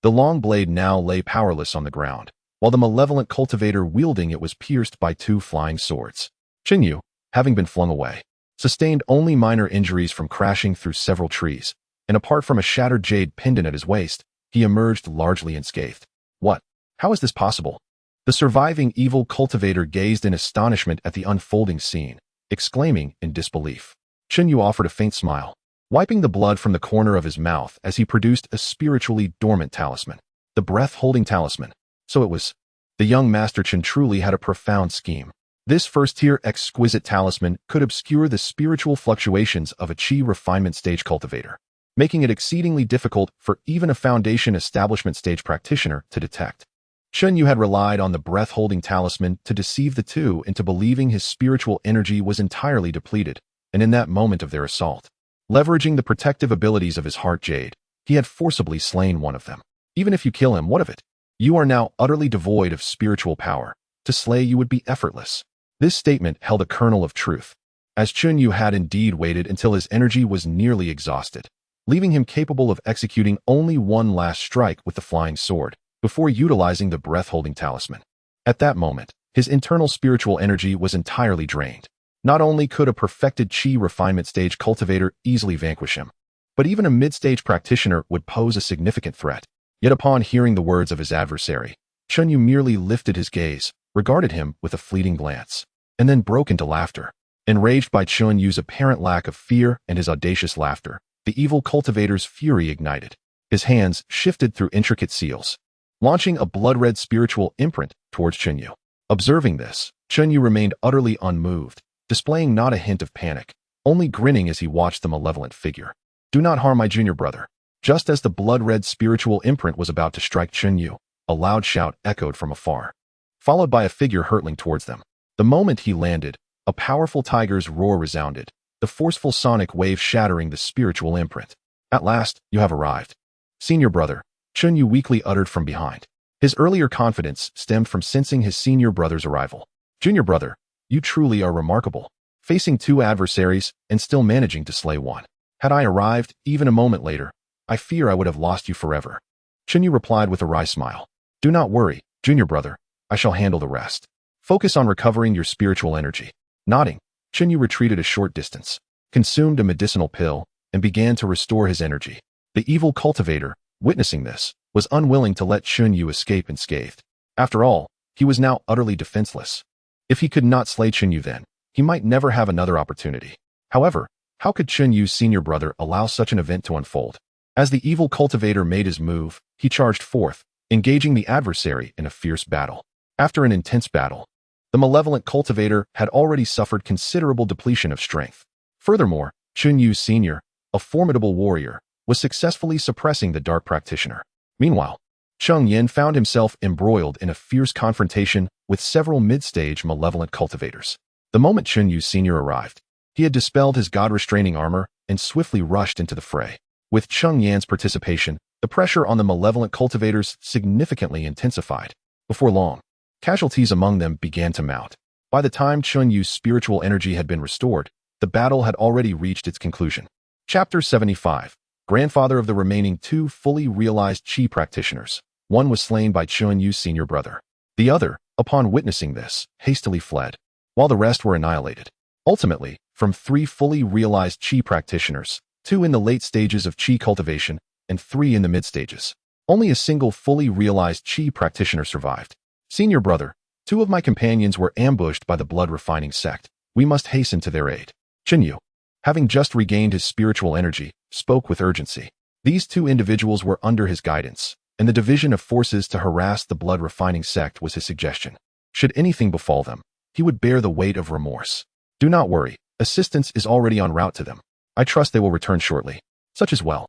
The long blade now lay powerless on the ground, while the malevolent cultivator wielding it was pierced by 2 flying swords. Cheng Yan, having been flung away, sustained only minor injuries from crashing through several trees, and apart from a shattered jade pendant at his waist, he emerged largely unscathed. What? How is this possible? The surviving evil cultivator gazed in astonishment at the unfolding scene, exclaiming in disbelief. Cheng Yan offered a faint smile, wiping the blood from the corner of his mouth as he produced a spiritually dormant talisman. The breath-holding talisman. So it was. The young Master Chen truly had a profound scheme. This first-tier exquisite talisman could obscure the spiritual fluctuations of a Qi refinement stage cultivator, making it exceedingly difficult for even a foundation establishment stage practitioner to detect. Cheng Yan had relied on the breath-holding talisman to deceive the 2 into believing his spiritual energy was entirely depleted, and in that moment of their assault, leveraging the protective abilities of his heart jade, he had forcibly slain one of them. Even if you kill him, what of it? You are now utterly devoid of spiritual power. To slay you would be effortless. This statement held a kernel of truth, as Cheng Yan had indeed waited until his energy was nearly exhausted, leaving him capable of executing only one last strike with the flying sword, before utilizing the breath-holding talisman. At that moment, his internal spiritual energy was entirely drained. Not only could a perfected Qi refinement stage cultivator easily vanquish him, but even a mid-stage practitioner would pose a significant threat. Yet upon hearing the words of his adversary, Cheng Yan merely lifted his gaze, regarded him with a fleeting glance, and then broke into laughter. Enraged by Cheng Yan's apparent lack of fear and his audacious laughter, the evil cultivator's fury ignited. His hands shifted through intricate seals, launching a blood-red spiritual imprint towards Cheng Yan. Observing this, Cheng Yu remained utterly unmoved, displaying not a hint of panic, only grinning as he watched the malevolent figure. Do not harm my junior brother. Just as the blood-red spiritual imprint was about to strike Cheng Yu, a loud shout echoed from afar, followed by a figure hurtling towards them. The moment he landed, a powerful tiger's roar resounded, the forceful sonic wave shattering the spiritual imprint. At last, you have arrived. Senior brother, Cheng Yu weakly uttered from behind. His earlier confidence stemmed from sensing his senior brother's arrival. Junior brother, you truly are remarkable, facing two adversaries and still managing to slay one. Had I arrived even a moment later, I fear I would have lost you forever. Cheng Yu replied with a wry smile. Do not worry, junior brother, I shall handle the rest. Focus on recovering your spiritual energy. Nodding, Cheng Yu retreated a short distance, consumed a medicinal pill, and began to restore his energy. The evil cultivator, witnessing this, was unwilling to let Cheng Yu escape unscathed. After all, he was now utterly defenseless. If he could not slay Cheng Yu then, he might never have another opportunity. However, how could Cheng Yu's senior brother allow such an event to unfold? As the evil cultivator made his move, he charged forth, engaging the adversary in a fierce battle. After an intense battle, the malevolent cultivator had already suffered considerable depletion of strength. Furthermore, Cheng Yu Sr., a formidable warrior, was successfully suppressing the dark practitioner. Meanwhile, Cheng Yan found himself embroiled in a fierce confrontation with several mid-stage malevolent cultivators. The moment Cheng Yu Sr. arrived, he had dispelled his god-restraining armor and swiftly rushed into the fray. With Cheng Yan's participation, the pressure on the malevolent cultivators significantly intensified. Before long, casualties among them began to mount. By the time Cheng Yu's spiritual energy had been restored, the battle had already reached its conclusion. Chapter 75. Grandfather of the remaining two fully realized Qi practitioners. One was slain by Cheng Yu's senior brother. The other, upon witnessing this, hastily fled, while the rest were annihilated. Ultimately, from three fully realized Qi practitioners, two in the late stages of Qi cultivation, and three in the mid-stages, only a single fully realized Qi practitioner survived. Senior brother, two of my companions were ambushed by the blood-refining sect. We must hasten to their aid. Cheng Yu, having just regained his spiritual energy, spoke with urgency. These two individuals were under his guidance, and the division of forces to harass the blood-refining sect was his suggestion. Should anything befall them, he would bear the weight of remorse. Do not worry, assistance is already en route to them. I trust they will return shortly. Such as well.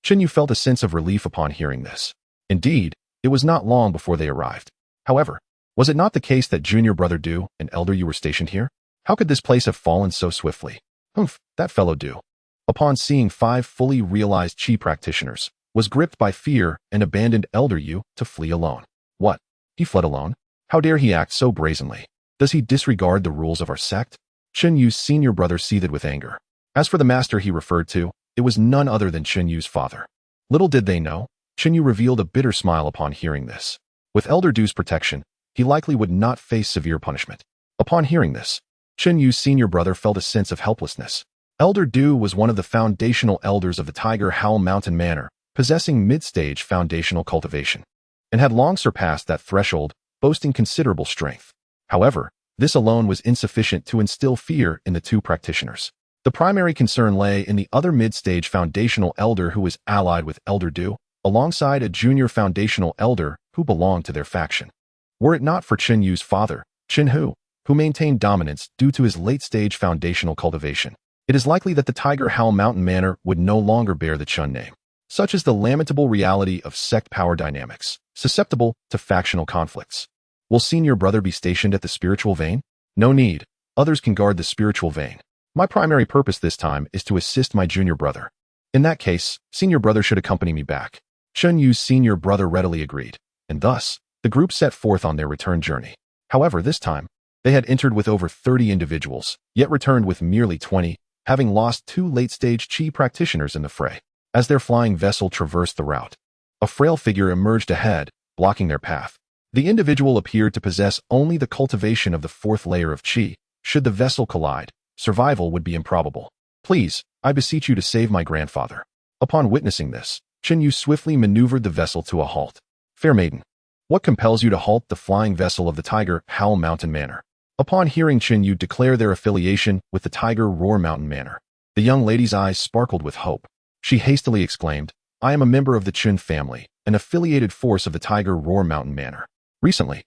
Cheng Yu felt a sense of relief upon hearing this. Indeed, it was not long before they arrived. However, was it not the case that junior brother Du and elder Yu were stationed here? How could this place have fallen so swiftly? Humph, that fellow Du, upon seeing five fully realized Qi practitioners, was gripped by fear and abandoned elder Yu to flee alone. What? He fled alone? How dare he act so brazenly? Does he disregard the rules of our sect? Cheng Yu's senior brother seethed with anger. As for the master he referred to, it was none other than Cheng Yu's father. Little did they know, Cheng Yu revealed a bitter smile upon hearing this. With elder Du's protection, he likely would not face severe punishment. Upon hearing this, Cheng Yu's senior brother felt a sense of helplessness. Elder Du was one of the foundational elders of the Tiger Howl Mountain Manor, possessing mid-stage foundational cultivation, and had long surpassed that threshold, boasting considerable strength. However, this alone was insufficient to instill fear in the two practitioners. The primary concern lay in the other mid-stage foundational elder who was allied with Elder Du, alongside a junior foundational elder who belonged to their faction. Were it not for Cheng Yu's father, Chen Hu, who maintained dominance due to his late-stage foundational cultivation, it is likely that the Tiger Howl Mountain Manor would no longer bear the Chun name. Such is the lamentable reality of sect power dynamics, susceptible to factional conflicts. Will senior brother be stationed at the spiritual vein? No need. Others can guard the spiritual vein. My primary purpose this time is to assist my junior brother. In that case, senior brother should accompany me back. Cheng Yu's senior brother readily agreed, and thus, the group set forth on their return journey. However, this time, they had entered with over 30 individuals, yet returned with merely 20, having lost two late-stage Qi practitioners in the fray. As their flying vessel traversed the route, a frail figure emerged ahead, blocking their path. The individual appeared to possess only the cultivation of the fourth layer of Qi. Should the vessel collide, survival would be improbable. Please, I beseech you to save my grandfather. Upon witnessing this, Cheng Yu swiftly maneuvered the vessel to a halt. Fair maiden, what compels you to halt the flying vessel of the Tiger Howl Mountain Manor? Upon hearing Cheng Yu declare their affiliation with the Tiger Roar Mountain Manor, the young lady's eyes sparkled with hope. She hastily exclaimed, I am a member of the Chun family, an affiliated force of the Tiger Roar Mountain Manor. Recently,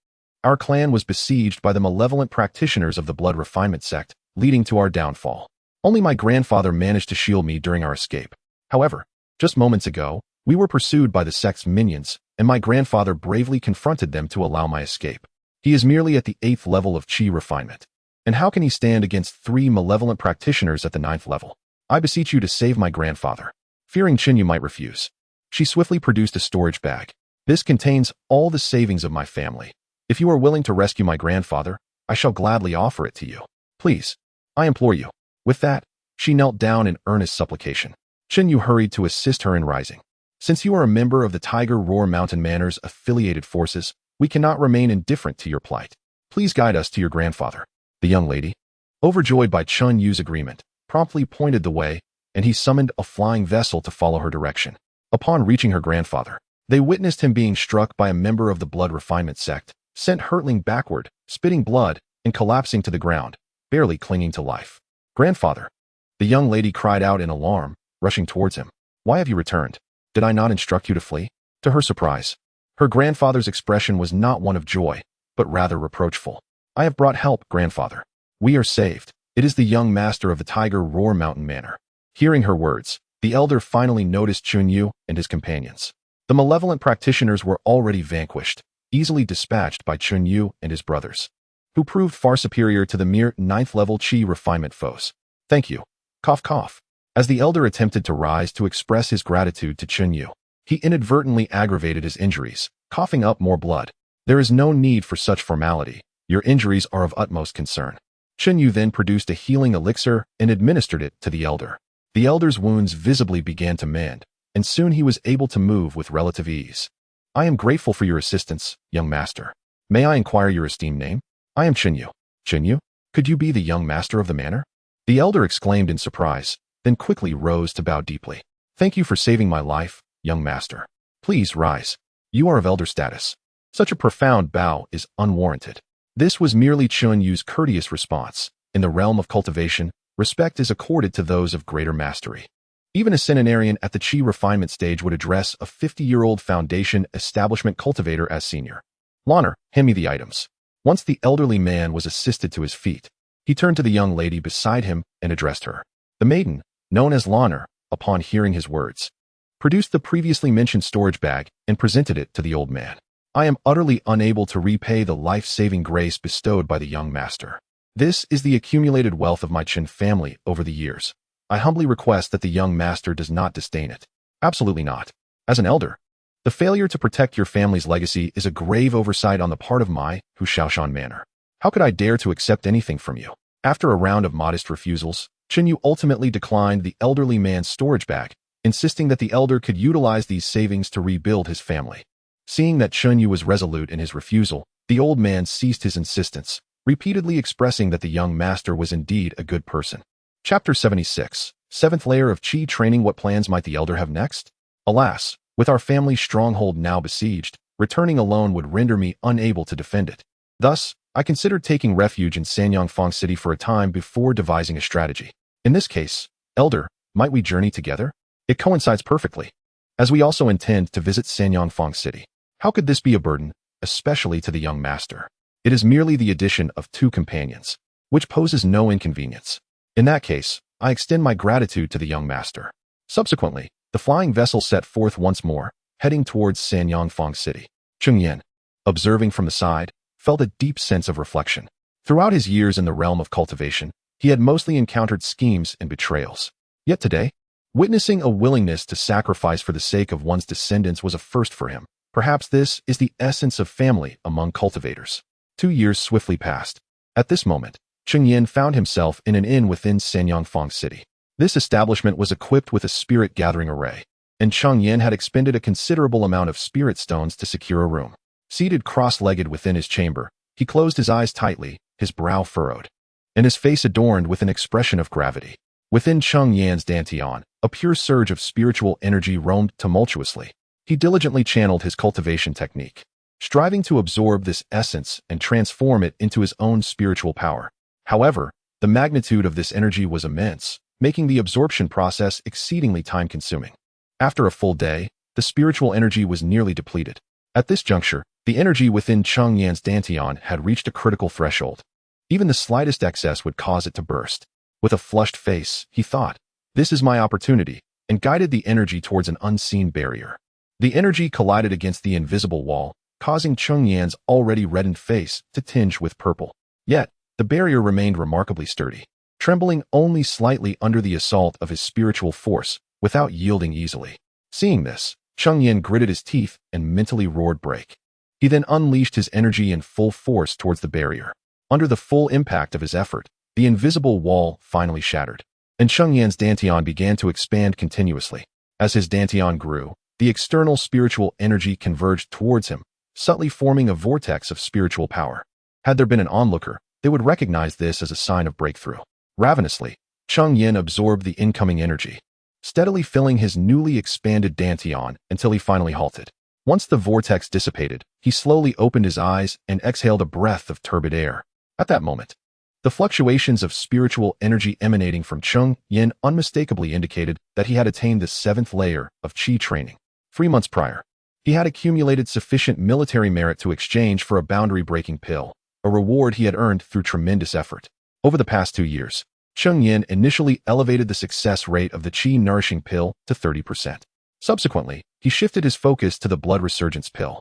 Our clan was besieged by the malevolent practitioners of the blood refinement sect, leading to our downfall. Only my grandfather managed to shield me during our escape. However, just moments ago, we were pursued by the sect's minions, and my grandfather bravely confronted them to allow my escape. He is merely at the 8th level of chi refinement. And how can he stand against 3 malevolent practitioners at the 9th level? I beseech you to save my grandfather. Fearing Cheng Yan might refuse, she swiftly produced a storage bag. This contains all the savings of my family. If you are willing to rescue my grandfather, I shall gladly offer it to you. Please, I implore you. With that, she knelt down in earnest supplication. Cheng Yan hurried to assist her in rising. Since you are a member of the Tiger Roar Mountain Manor's affiliated forces, we cannot remain indifferent to your plight. Please guide us to your grandfather. The young lady, overjoyed by Cheng Yan's agreement, promptly pointed the way, and he summoned a flying vessel to follow her direction. Upon reaching her grandfather, they witnessed him being struck by a member of the blood refinement sect, sent hurtling backward, spitting blood, and collapsing to the ground, barely clinging to life. Grandfather, the young lady cried out in alarm, rushing towards him. Why have you returned? Did I not instruct you to flee? To her surprise, her grandfather's expression was not one of joy, but rather reproachful. I have brought help, grandfather. We are saved. It is the young master of the Tiger Roar Mountain Manor. Hearing her words, the elder finally noticed Cheng Yan and his companions. The malevolent practitioners were already vanquished, easily dispatched by Cheng Yan and his brothers, who proved far superior to the mere 9th level chi refinement foes. Thank you. Cough cough. As the elder attempted to rise to express his gratitude to Cheng Yan, he inadvertently aggravated his injuries, coughing up more blood. There is no need for such formality. Your injuries are of utmost concern. Cheng Yan then produced a healing elixir and administered it to the elder. The elder's wounds visibly began to mend, and soon he was able to move with relative ease. I am grateful for your assistance, young master. May I inquire your esteemed name? I am Cheng Yan. Cheng Yan? Could you be the young master of the manor? The elder exclaimed in surprise, then quickly rose to bow deeply. Thank you for saving my life, young master. Please rise. You are of elder status. Such a profound bow is unwarranted. This was merely Cheng Yan's courteous response. In the realm of cultivation, respect is accorded to those of greater mastery. Even a centenarian at the chi refinement stage would address a 50-year-old foundation establishment cultivator as senior. Lanner, hand me the items. Once the elderly man was assisted to his feet, he turned to the young lady beside him and addressed her. The maiden, known as Lanner, upon hearing his words, produced the previously mentioned storage bag and presented it to the old man. I am utterly unable to repay the life-saving grace bestowed by the young master. This is the accumulated wealth of my Chen family over the years. I humbly request that the young master does not disdain it. Absolutely not. As an elder, the failure to protect your family's legacy is a grave oversight on the part of my Shaoshan Manor. How could I dare to accept anything from you? After a round of modest refusals, Cheng Yan ultimately declined the elderly man's storage bag, insisting that the elder could utilize these savings to rebuild his family. Seeing that Cheng Yan was resolute in his refusal, the old man ceased his insistence, repeatedly expressing that the young master was indeed a good person. Chapter 76. 7th layer of Qi training. What plans might the elder have next? Alas, with our family's stronghold now besieged, returning alone would render me unable to defend it. Thus, I considered taking refuge in Sanyangfang City for a time before devising a strategy. In this case, elder, might we journey together? It coincides perfectly, as we also intend to visit Sanyangfang City. How could this be a burden, especially to the young master? It is merely the addition of 2 companions, which poses no inconvenience. In that case, I extend my gratitude to the young master. Subsequently, the flying vessel set forth once more, heading towards Sanyangfang City. Cheng Yan, observing from the side, felt a deep sense of reflection. Throughout his years in the realm of cultivation, he had mostly encountered schemes and betrayals. Yet today, witnessing a willingness to sacrifice for the sake of one's descendants was a first for him. Perhaps this is the essence of family among cultivators. 2 years swiftly passed. At this moment, Cheng Yan found himself in an inn within Sanyangfang City. This establishment was equipped with a spirit-gathering array, and Cheng Yan had expended a considerable amount of spirit stones to secure a room. Seated cross-legged within his chamber, he closed his eyes tightly, his brow furrowed, and his face adorned with an expression of gravity. Within Cheng Yan's dantian, a pure surge of spiritual energy roamed tumultuously. He diligently channeled his cultivation technique, striving to absorb this essence and transform it into his own spiritual power. However, the magnitude of this energy was immense, making the absorption process exceedingly time-consuming. After a full day, the spiritual energy was nearly depleted. At this juncture, The energy within Cheng Yan's dantian had reached a critical threshold. Even the slightest excess would cause it to burst. With a flushed face, he thought, "This is my opportunity," and guided the energy towards an unseen barrier. The energy collided against the invisible wall, causing Cheng Yan's already reddened face to tinge with purple. Yet, the barrier remained remarkably sturdy, trembling only slightly under the assault of his spiritual force, without yielding easily. Seeing this, Cheng Yan gritted his teeth and mentally roared break. He then unleashed his energy in full force towards the barrier. Under the full impact of his effort, the invisible wall finally shattered, and Cheng Yan's dantian began to expand continuously. As his dantian grew, the external spiritual energy converged towards him, subtly forming a vortex of spiritual power. Had there been an onlooker, they would recognize this as a sign of breakthrough. Ravenously, Cheng Yan absorbed the incoming energy, steadily filling his newly expanded dantian until he finally halted. Once the vortex dissipated, he slowly opened his eyes and exhaled a breath of turbid air. At that moment, the fluctuations of spiritual energy emanating from Cheng Yan unmistakably indicated that he had attained the 7th layer of Qi training. 3 months prior, he had accumulated sufficient military merit to exchange for a boundary-breaking pill, a reward he had earned through tremendous effort. Over the past 2 years, Cheng Yan initially elevated the success rate of the Qi-nourishing pill to 30%. Subsequently, he shifted his focus to the blood resurgence pill.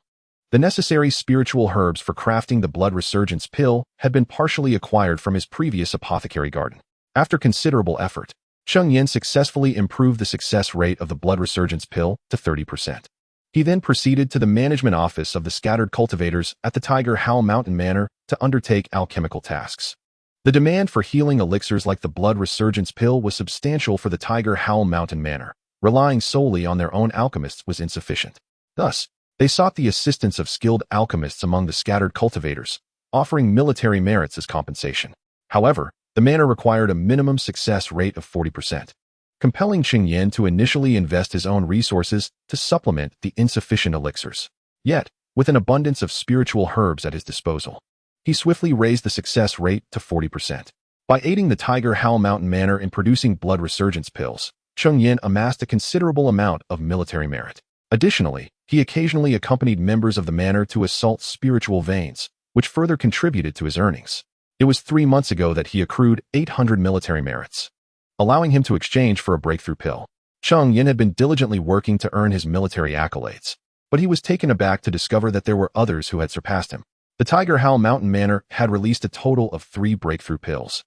The necessary spiritual herbs for crafting the blood resurgence pill had been partially acquired from his previous apothecary garden. After considerable effort, Cheng Yan successfully improved the success rate of the blood resurgence pill to 30%. He then proceeded to the management office of the scattered cultivators at the Tiger Howl Mountain Manor to undertake alchemical tasks. The demand for healing elixirs like the blood resurgence pill was substantial for the Tiger Howl Mountain Manor. Relying solely on their own alchemists was insufficient. Thus, they sought the assistance of skilled alchemists among the scattered cultivators, offering military merits as compensation. However, the manor required a minimum success rate of 40%, compelling Cheng Yan to initially invest his own resources to supplement the insufficient elixirs. Yet, with an abundance of spiritual herbs at his disposal, he swiftly raised the success rate to 40%. By aiding the Tiger Howl Mountain Manor in producing blood resurgence pills, Cheng Yan amassed a considerable amount of military merit. Additionally, he occasionally accompanied members of the manor to assault spiritual veins, which further contributed to his earnings. It was 3 months ago that he accrued 800 military merits, allowing him to exchange for a breakthrough pill. Cheng Yan had been diligently working to earn his military accolades, but he was taken aback to discover that there were others who had surpassed him. The Tiger Howl Mountain Manor had released a total of 3 breakthrough pills,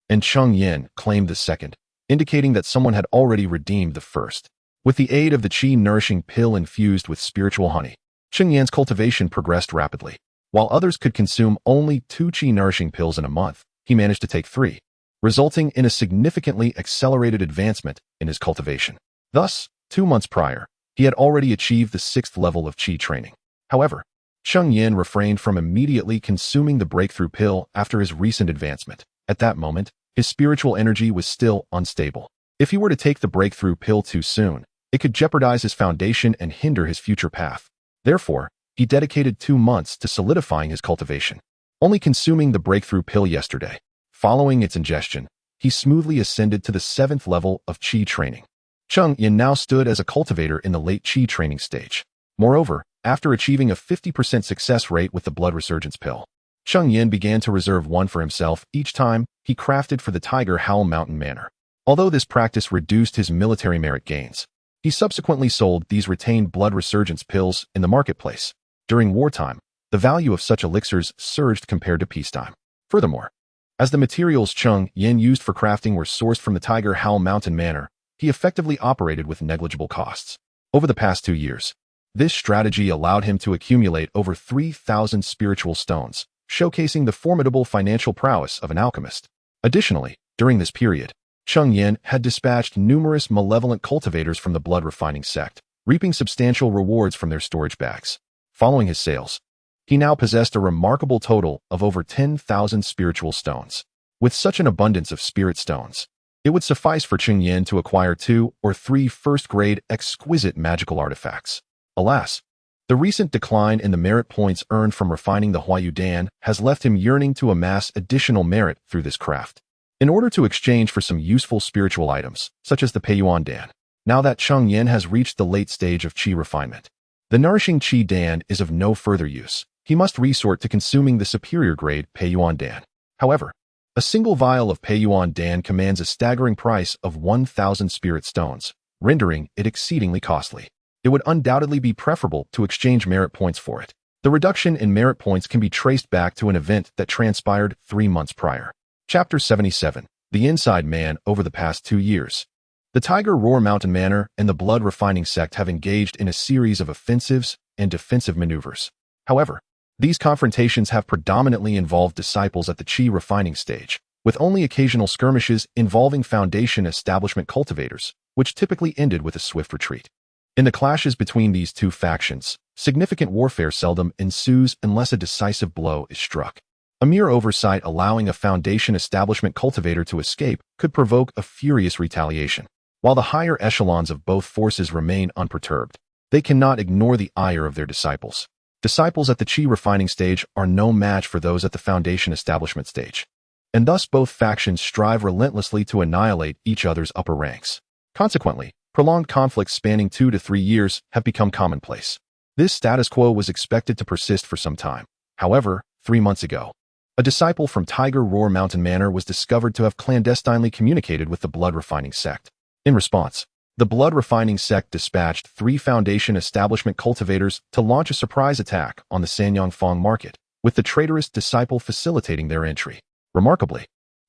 and Cheng Yan claimed the second, indicating that someone had already redeemed the first. With the aid of the Qi-nourishing pill infused with spiritual honey, Cheng Yan's cultivation progressed rapidly. While others could consume only 2 Qi-nourishing pills in a month, he managed to take 3, resulting in a significantly accelerated advancement in his cultivation. Thus, 2 months prior, he had already achieved the 6th level of Qi training. However, Cheng Yan refrained from immediately consuming the breakthrough pill after his recent advancement. At that moment, his spiritual energy was still unstable. If he were to take the breakthrough pill too soon, it could jeopardize his foundation and hinder his future path. Therefore, he dedicated 2 months to solidifying his cultivation, only consuming the breakthrough pill yesterday. Following its ingestion, he smoothly ascended to the 7th level of Qi training. Cheng Yan now stood as a cultivator in the late Qi training stage. Moreover, after achieving a 50% success rate with the blood resurgence pill, Cheng Yan began to reserve one for himself each time he crafted for the Tiger Howl Mountain Manor. Although this practice reduced his military merit gains, he subsequently sold these retained blood resurgence pills in the marketplace. During wartime, the value of such elixirs surged compared to peacetime. Furthermore, as the materials Cheng Yan used for crafting were sourced from the Tiger Howl Mountain Manor, he effectively operated with negligible costs. Over the past 2 years, this strategy allowed him to accumulate over 3,000 spiritual stones, showcasing the formidable financial prowess of an alchemist. Additionally, during this period, Cheng Yan had dispatched numerous malevolent cultivators from the blood refining sect, reaping substantial rewards from their storage bags. Following his sales, he now possessed a remarkable total of over 10,000 spiritual stones. With such an abundance of spirit stones, it would suffice for Cheng Yan to acquire 2 or 3 first-grade exquisite magical artifacts. Alas, the recent decline in the merit points earned from refining the Huayu Dan has left him yearning to amass additional merit through this craft, in order to exchange for some useful spiritual items, such as the Peiyuan Dan. Now that Cheng Yan has reached the late stage of Qi refinement, The nourishing Qi Dan is of no further use. He must resort to consuming the superior grade Peiyuan Dan. However, a single vial of Peiyuan Dan commands a staggering price of 1,000 spirit stones, rendering it exceedingly costly. It would undoubtedly be preferable to exchange merit points for it. The reduction in merit points can be traced back to an event that transpired 3 months prior. Chapter 77. The Inside Man over the past 2 years. The Tiger Roar Mountain Manor and the Blood Refining Sect have engaged in a series of offensives and defensive maneuvers. However, these confrontations have predominantly involved disciples at the Qi refining stage, with only occasional skirmishes involving Foundation establishment cultivators, which typically ended with a swift retreat. In the clashes between these two factions, significant warfare seldom ensues unless a decisive blow is struck. A mere oversight allowing a Foundation establishment cultivator to escape could provoke a furious retaliation. While the higher echelons of both forces remain unperturbed, they cannot ignore the ire of their disciples. Disciples at the Qi refining stage are no match for those at the Foundation establishment stage, and thus both factions strive relentlessly to annihilate each other's upper ranks. Consequently, prolonged conflicts spanning 2 to 3 years have become commonplace. This status quo was expected to persist for some time. However, 3 months ago, a disciple from Tiger Roar Mountain Manor was discovered to have clandestinely communicated with the Blood Refining Sect. In response, the Blood Refining Sect dispatched 3 Foundation establishment cultivators to launch a surprise attack on the Sanyangfang market, with the traitorous disciple facilitating their entry. Remarkably,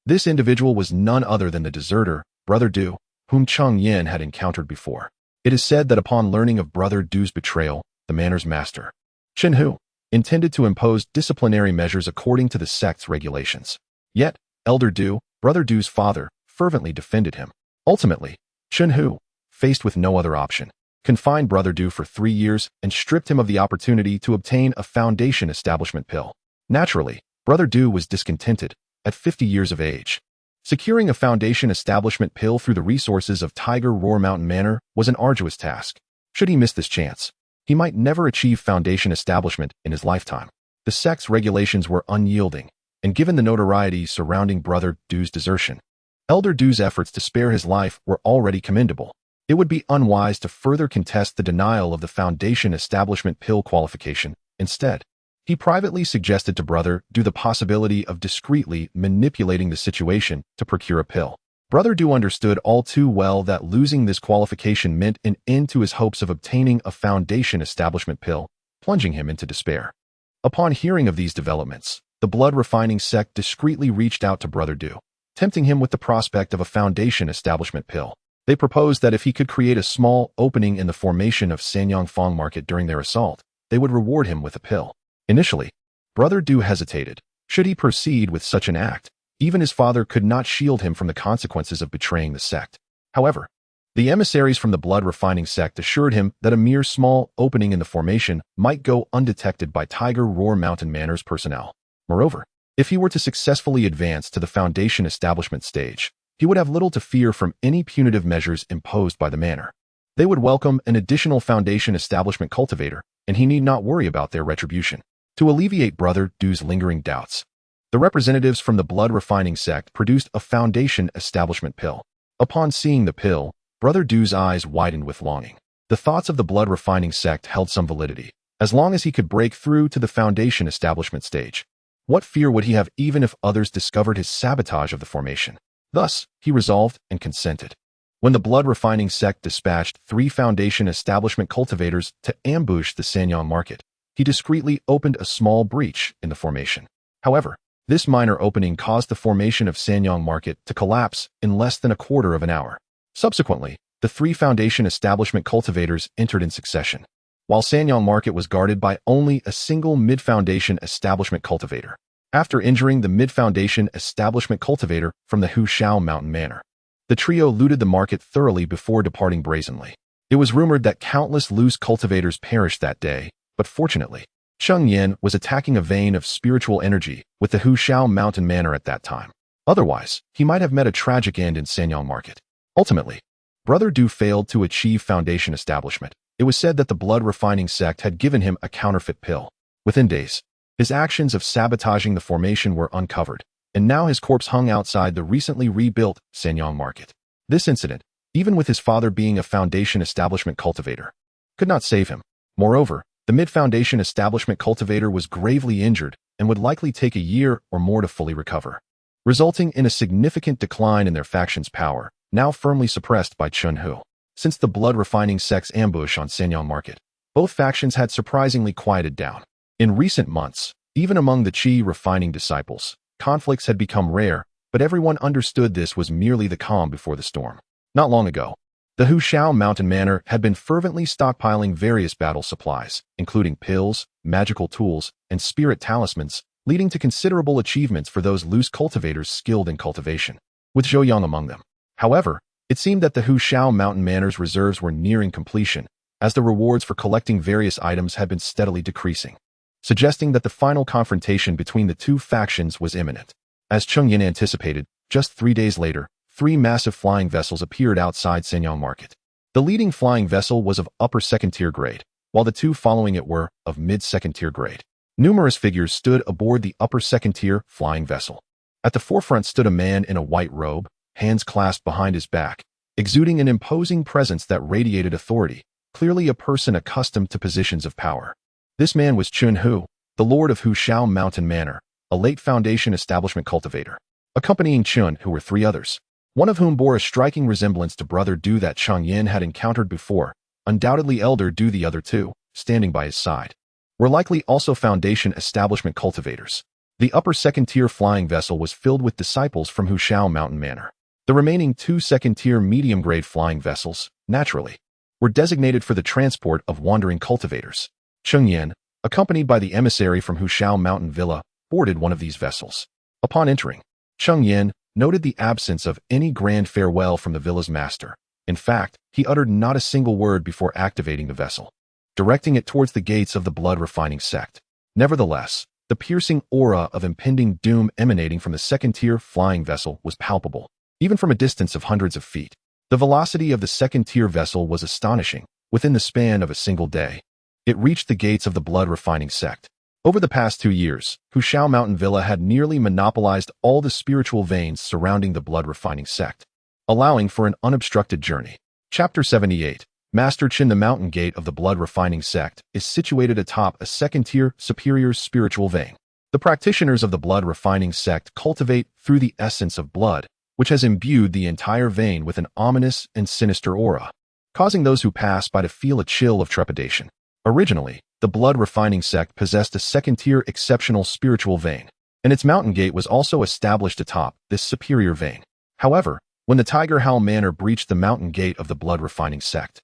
this individual was none other than the deserter, Brother Du, whom Cheng Yan had encountered before. It is said that upon learning of Brother Du's betrayal, the manor's master, Chen Hu, intended to impose disciplinary measures according to the sect's regulations. Yet, Elder Du, Brother Du's father, fervently defended him. Ultimately, Chen Hu, faced with no other option, confined Brother Du for 3 years and stripped him of the opportunity to obtain a Foundation establishment pill. Naturally, Brother Du was discontented, at 50 years of age. Securing a Foundation establishment pill through the resources of Tiger Roar Mountain Manor was an arduous task. Should he miss this chance, he might never achieve Foundation establishment in his lifetime. The sect's regulations were unyielding, and given the notoriety surrounding Brother Du's desertion, Elder Du's efforts to spare his life were already commendable. It would be unwise to further contest the denial of the Foundation establishment pill qualification. Instead, he privately suggested to Brother Du the possibility of discreetly manipulating the situation to procure a pill. Brother Du understood all too well that losing this qualification meant an end to his hopes of obtaining a Foundation establishment pill, plunging him into despair. Upon hearing of these developments, the Blood Refining Sect discreetly reached out to Brother Du, tempting him with the prospect of a Foundation establishment pill. They proposed that if he could create a small opening in the formation of Sanyangfang market during their assault, they would reward him with a pill. Initially, Brother Du hesitated. Should he proceed with such an act, even his father could not shield him from the consequences of betraying the sect. However, the emissaries from the Blood Refining Sect assured him that a mere small opening in the formation might go undetected by Tiger Roar Mountain Manor's personnel. Moreover, if he were to successfully advance to the Foundation establishment stage, he would have little to fear from any punitive measures imposed by the manor. They would welcome an additional Foundation establishment cultivator, and he need not worry about their retribution. To alleviate Brother Du's lingering doubts, the representatives from the Blood Refining Sect produced a Foundation establishment pill. Upon seeing the pill, Brother Du's eyes widened with longing. The thoughts of the Blood Refining Sect held some validity, as long as he could break through to the Foundation establishment stage. What fear would he have even if others discovered his sabotage of the formation? Thus, he resolved and consented. When the Blood Refining Sect dispatched 3 Foundation establishment cultivators to ambush the Sanyang market, he discreetly opened a small breach in the formation. However, this minor opening caused the formation of Sanyang market to collapse in less than a quarter of an hour. Subsequently, the 3 Foundation establishment cultivators entered in succession, while Sanyang market was guarded by only a single mid-Foundation establishment cultivator. After injuring the mid-Foundation establishment cultivator from the Hushao Mountain Manor, the trio looted the market thoroughly before departing brazenly. It was rumored that countless loose cultivators perished that day, but fortunately, Cheng Yan was attacking a vein of spiritual energy with the Hushao Mountain Manor at that time. Otherwise, he might have met a tragic end in Sanyang market. Ultimately, Brother Du failed to achieve Foundation establishment. It was said that the Blood Refining Sect had given him a counterfeit pill. Within days, his actions of sabotaging the formation were uncovered, and now his corpse hung outside the recently rebuilt Sanyang market. This incident, even with his father being a Foundation establishment cultivator, could not save him. Moreover, the mid-foundation establishment cultivator was gravely injured and would likely take a year or more to fully recover, resulting in a significant decline in their faction's power, now firmly suppressed by Cheng Hu. Since the blood-refining sect's ambush on Sanyang Market, both factions had surprisingly quieted down. In recent months, even among the Qi refining disciples, conflicts had become rare, but everyone understood this was merely the calm before the storm. Not long ago, the Hushao Mountain Manor had been fervently stockpiling various battle supplies, including pills, magical tools, and spirit talismans, leading to considerable achievements for those loose cultivators skilled in cultivation, with Zhou Yang among them. However, it seemed that the Hushao Mountain Manor's reserves were nearing completion, as the rewards for collecting various items had been steadily decreasing, suggesting that the final confrontation between the two factions was imminent. As Cheng Yan anticipated, just 3 days later, 3 massive flying vessels appeared outside Sanyang Market. The leading flying vessel was of upper second-tier grade, while the 2 following it were of mid-second-tier grade. Numerous figures stood aboard the upper second-tier flying vessel. At the forefront stood a man in a white robe, hands clasped behind his back, exuding an imposing presence that radiated authority, clearly a person accustomed to positions of power. This man was Cheng Hu, the lord of Hushao Mountain Manor, a late Foundation establishment cultivator. Accompanying Cheng Hu were 3 others, one of whom bore a striking resemblance to Brother Du that Cheng Yan had encountered before, undoubtedly Elder Du. The other 2, standing by his side, were likely also Foundation establishment cultivators. The upper second-tier flying vessel was filled with disciples from Hushao Mountain Manor. The remaining 2 second-tier medium-grade flying vessels, naturally, were designated for the transport of wandering cultivators. Cheng Yan, accompanied by the emissary from Hushao Mountain Villa, boarded one of these vessels. Upon entering, Cheng Yan noted the absence of any grand farewell from the villa's master. In fact, he uttered not a single word before activating the vessel, directing it towards the gates of the blood-refining sect. Nevertheless, the piercing aura of impending doom emanating from the second-tier flying vessel was palpable, even from a distance of hundreds of feet. The velocity of the second-tier vessel was astonishing. Within the span of a single day, it reached the gates of the blood-refining sect. Over the past 2 years, Hushao Mountain Villa had nearly monopolized all the spiritual veins surrounding the blood-refining sect, allowing for an unobstructed journey. Chapter 78. Master Chen. The mountain gate of the blood-refining sect is situated atop a second-tier superior spiritual vein. The practitioners of the blood-refining sect cultivate through the essence of blood, which has imbued the entire vein with an ominous and sinister aura, causing those who pass by to feel a chill of trepidation. Originally, the blood-refining sect possessed a second-tier exceptional spiritual vein, and its mountain gate was also established atop this superior vein. However, when the Tiger Howl Manor breached the mountain gate of the blood-refining sect,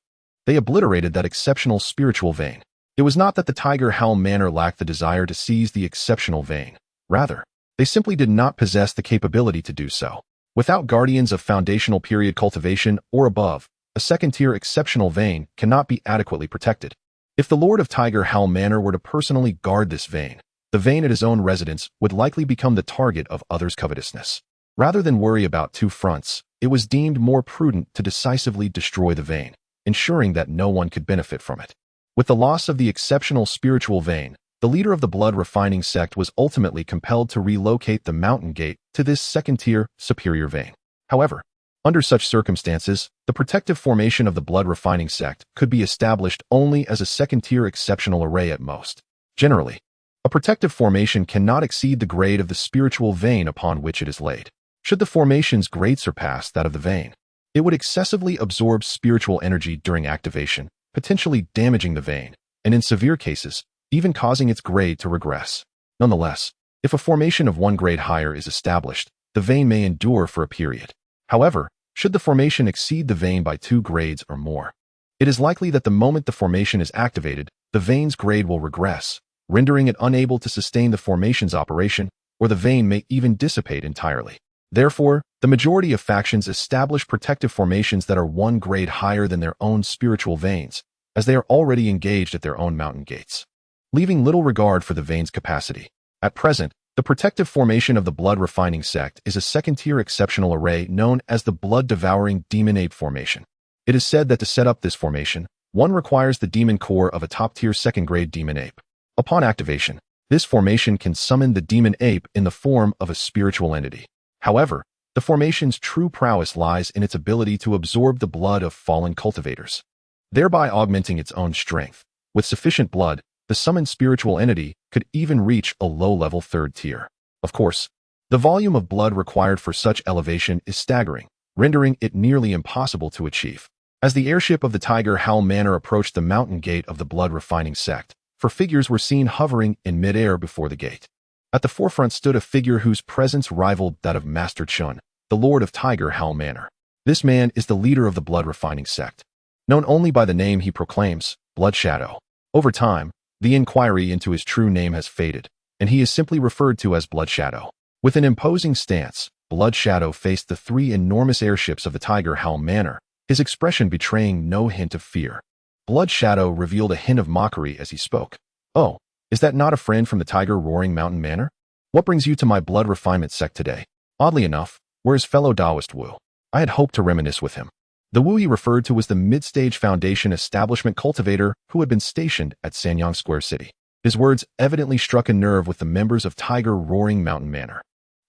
they obliterated that exceptional spiritual vein. It was not that the Tiger Howl Manor lacked the desire to seize the exceptional vein. Rather, they simply did not possess the capability to do so. Without guardians of foundational period cultivation or above, a second-tier exceptional vein cannot be adequately protected. If the Lord of Tiger Howl Manor were to personally guard this vein, the vein at his own residence would likely become the target of others' covetousness. Rather than worry about 2 fronts, it was deemed more prudent to decisively destroy the vein, ensuring that no one could benefit from it. With the loss of the exceptional spiritual vein, the leader of the blood-refining sect was ultimately compelled to relocate the mountain gate to this second-tier superior vein. However, under such circumstances, the protective formation of the blood-refining sect could be established only as a second-tier exceptional array at most. Generally, a protective formation cannot exceed the grade of the spiritual vein upon which it is laid. Should the formation's grade surpass that of the vein, it would excessively absorb spiritual energy during activation, potentially damaging the vein, and in severe cases, even causing its grade to regress. Nonetheless, if a formation of 1 grade higher is established, the vein may endure for a period. However, should the formation exceed the vein by 2 grades or more, it is likely that the moment the formation is activated, the vein's grade will regress, rendering it unable to sustain the formation's operation, or the vein may even dissipate entirely. Therefore, the majority of factions establish protective formations that are 1 grade higher than their own spiritual veins, as they are already engaged at their own mountain gates, leaving little regard for the vein's capacity. At present, the protective formation of the blood-refining sect is a second-tier exceptional array known as the blood-devouring demon ape formation. It is said that to set up this formation, one requires the demon core of a top-tier second-grade demon ape. Upon activation, this formation can summon the demon ape in the form of a spiritual entity. However, the formation's true prowess lies in its ability to absorb the blood of fallen cultivators, thereby augmenting its own strength. With sufficient blood, the summoned spiritual entity could even reach a low-level 3rd tier. Of course, the volume of blood required for such elevation is staggering, rendering it nearly impossible to achieve. As the airship of the Tiger Howl Manor approached the mountain gate of the blood-refining sect, 4 figures were seen hovering in midair before the gate. At the forefront stood a figure whose presence rivaled that of Master Chun, the Lord of Tiger Howl Manor. This man is the leader of the blood-refining sect, known only by the name he proclaims, Blood Shadow. Over time, the inquiry into his true name has faded, and he is simply referred to as Blood Shadow. With an imposing stance, Blood Shadow faced the 3 enormous airships of the Tiger Howl Manor, his expression betraying no hint of fear. Blood Shadow revealed a hint of mockery as he spoke. "Oh, is that not a friend from the Tiger Roaring Mountain Manor? What brings you to my blood refinement sect today? Oddly enough, where is fellow Taoist Wu? I had hoped to reminisce with him." The Wu he referred to was the Mid-Stage Foundation establishment cultivator who had been stationed at Sanyang Square City. His words evidently struck a nerve with the members of Tiger Roaring Mountain Manor.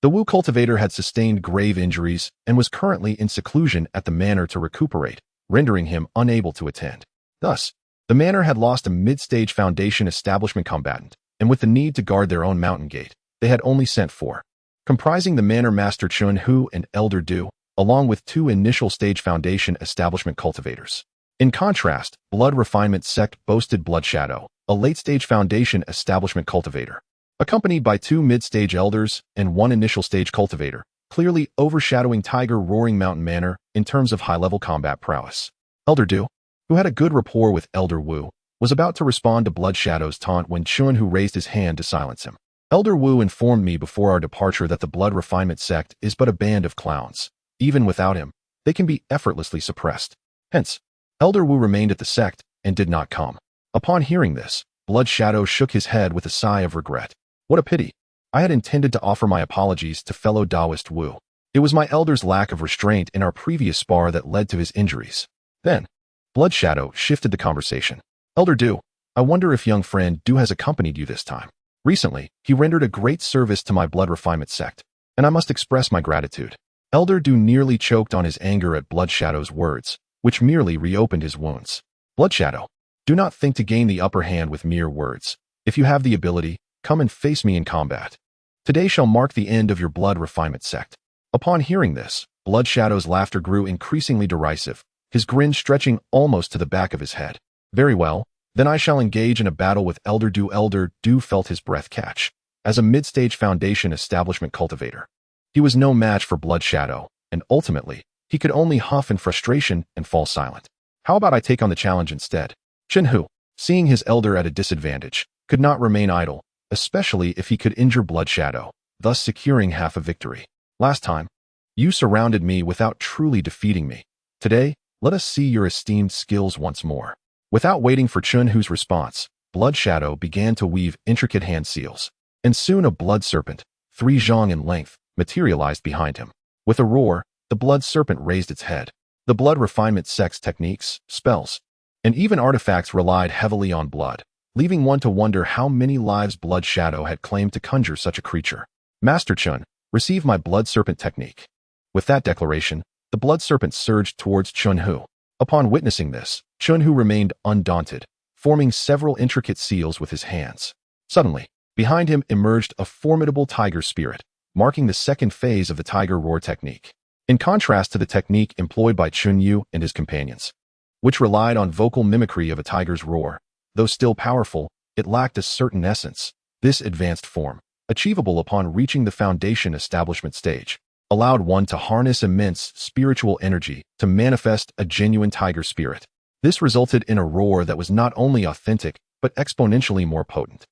The Wu cultivator had sustained grave injuries and was currently in seclusion at the manor to recuperate, rendering him unable to attend. Thus, the manor had lost a Mid-Stage Foundation establishment combatant, and with the need to guard their own mountain gate, they had only sent 4, comprising the manor master Chun Hu and Elder Du, along with 2 initial stage foundation establishment cultivators. In contrast, Blood Refinement Sect boasted Blood Shadow, a late-stage foundation establishment cultivator, accompanied by 2 mid-stage elders and 1 initial stage cultivator, clearly overshadowing Tiger Roaring Mountain Manor in terms of high-level combat prowess. Elder Du, who had a good rapport with Elder Wu, was about to respond to Blood Shadow's taunt when Chun Hu raised his hand to silence him. Elder Wu informed me before our departure that the Blood Refinement Sect is but a band of clowns. Even without him, they can be effortlessly suppressed. Hence, Elder Wu remained at the sect and did not come. Upon hearing this, Blood Shadow shook his head with a sigh of regret. What a pity. I had intended to offer my apologies to fellow Taoist Wu. It was my elder's lack of restraint in our previous spar that led to his injuries. Then, Blood Shadow shifted the conversation. Elder Du, I wonder if young friend Du has accompanied you this time. Recently, he rendered a great service to my Blood Refinement Sect, and I must express my gratitude. Elder Du nearly choked on his anger at Blood Shadow's words, which merely reopened his wounds. Blood Shadow, do not think to gain the upper hand with mere words. If you have the ability, come and face me in combat. Today shall mark the end of your Blood Refinement Sect. Upon hearing this, Blood Shadow's laughter grew increasingly derisive, his grin stretching almost to the back of his head. Very well, then I shall engage in a battle with Elder Du. Elder Du felt his breath catch. As a mid-stage foundation establishment cultivator, he was no match for Blood Shadow, and ultimately, he could only huff in frustration and fall silent. How about I take on the challenge instead? Chun Hu, seeing his elder at a disadvantage, could not remain idle, especially if he could injure Blood Shadow, thus securing half a victory. Last time, you surrounded me without truly defeating me. Today, let us see your esteemed skills once more. Without waiting for Chun Hu's response, Blood Shadow began to weave intricate hand seals, and soon a blood serpent, 3 zhang in length, materialized behind him. With a roar, the blood serpent raised its head. The Blood Refinement Sect's techniques, spells, and even artifacts relied heavily on blood, leaving one to wonder how many lives Blood Shadow had claimed to conjure such a creature. Master Chun, receive my blood serpent technique. With that declaration, the blood serpent surged towards Chun Hu. Upon witnessing this, Chun Hu remained undaunted, forming several intricate seals with his hands. Suddenly, behind him emerged a formidable tiger spirit, marking the second phase of the Tiger Roar technique. In contrast to the technique employed by Chun Yu and his companions, which relied on vocal mimicry of a tiger's roar, though still powerful, it lacked a certain essence. This advanced form, achievable upon reaching the foundation establishment stage, allowed one to harness immense spiritual energy to manifest a genuine tiger spirit. This resulted in a roar that was not only authentic, but exponentially more potent.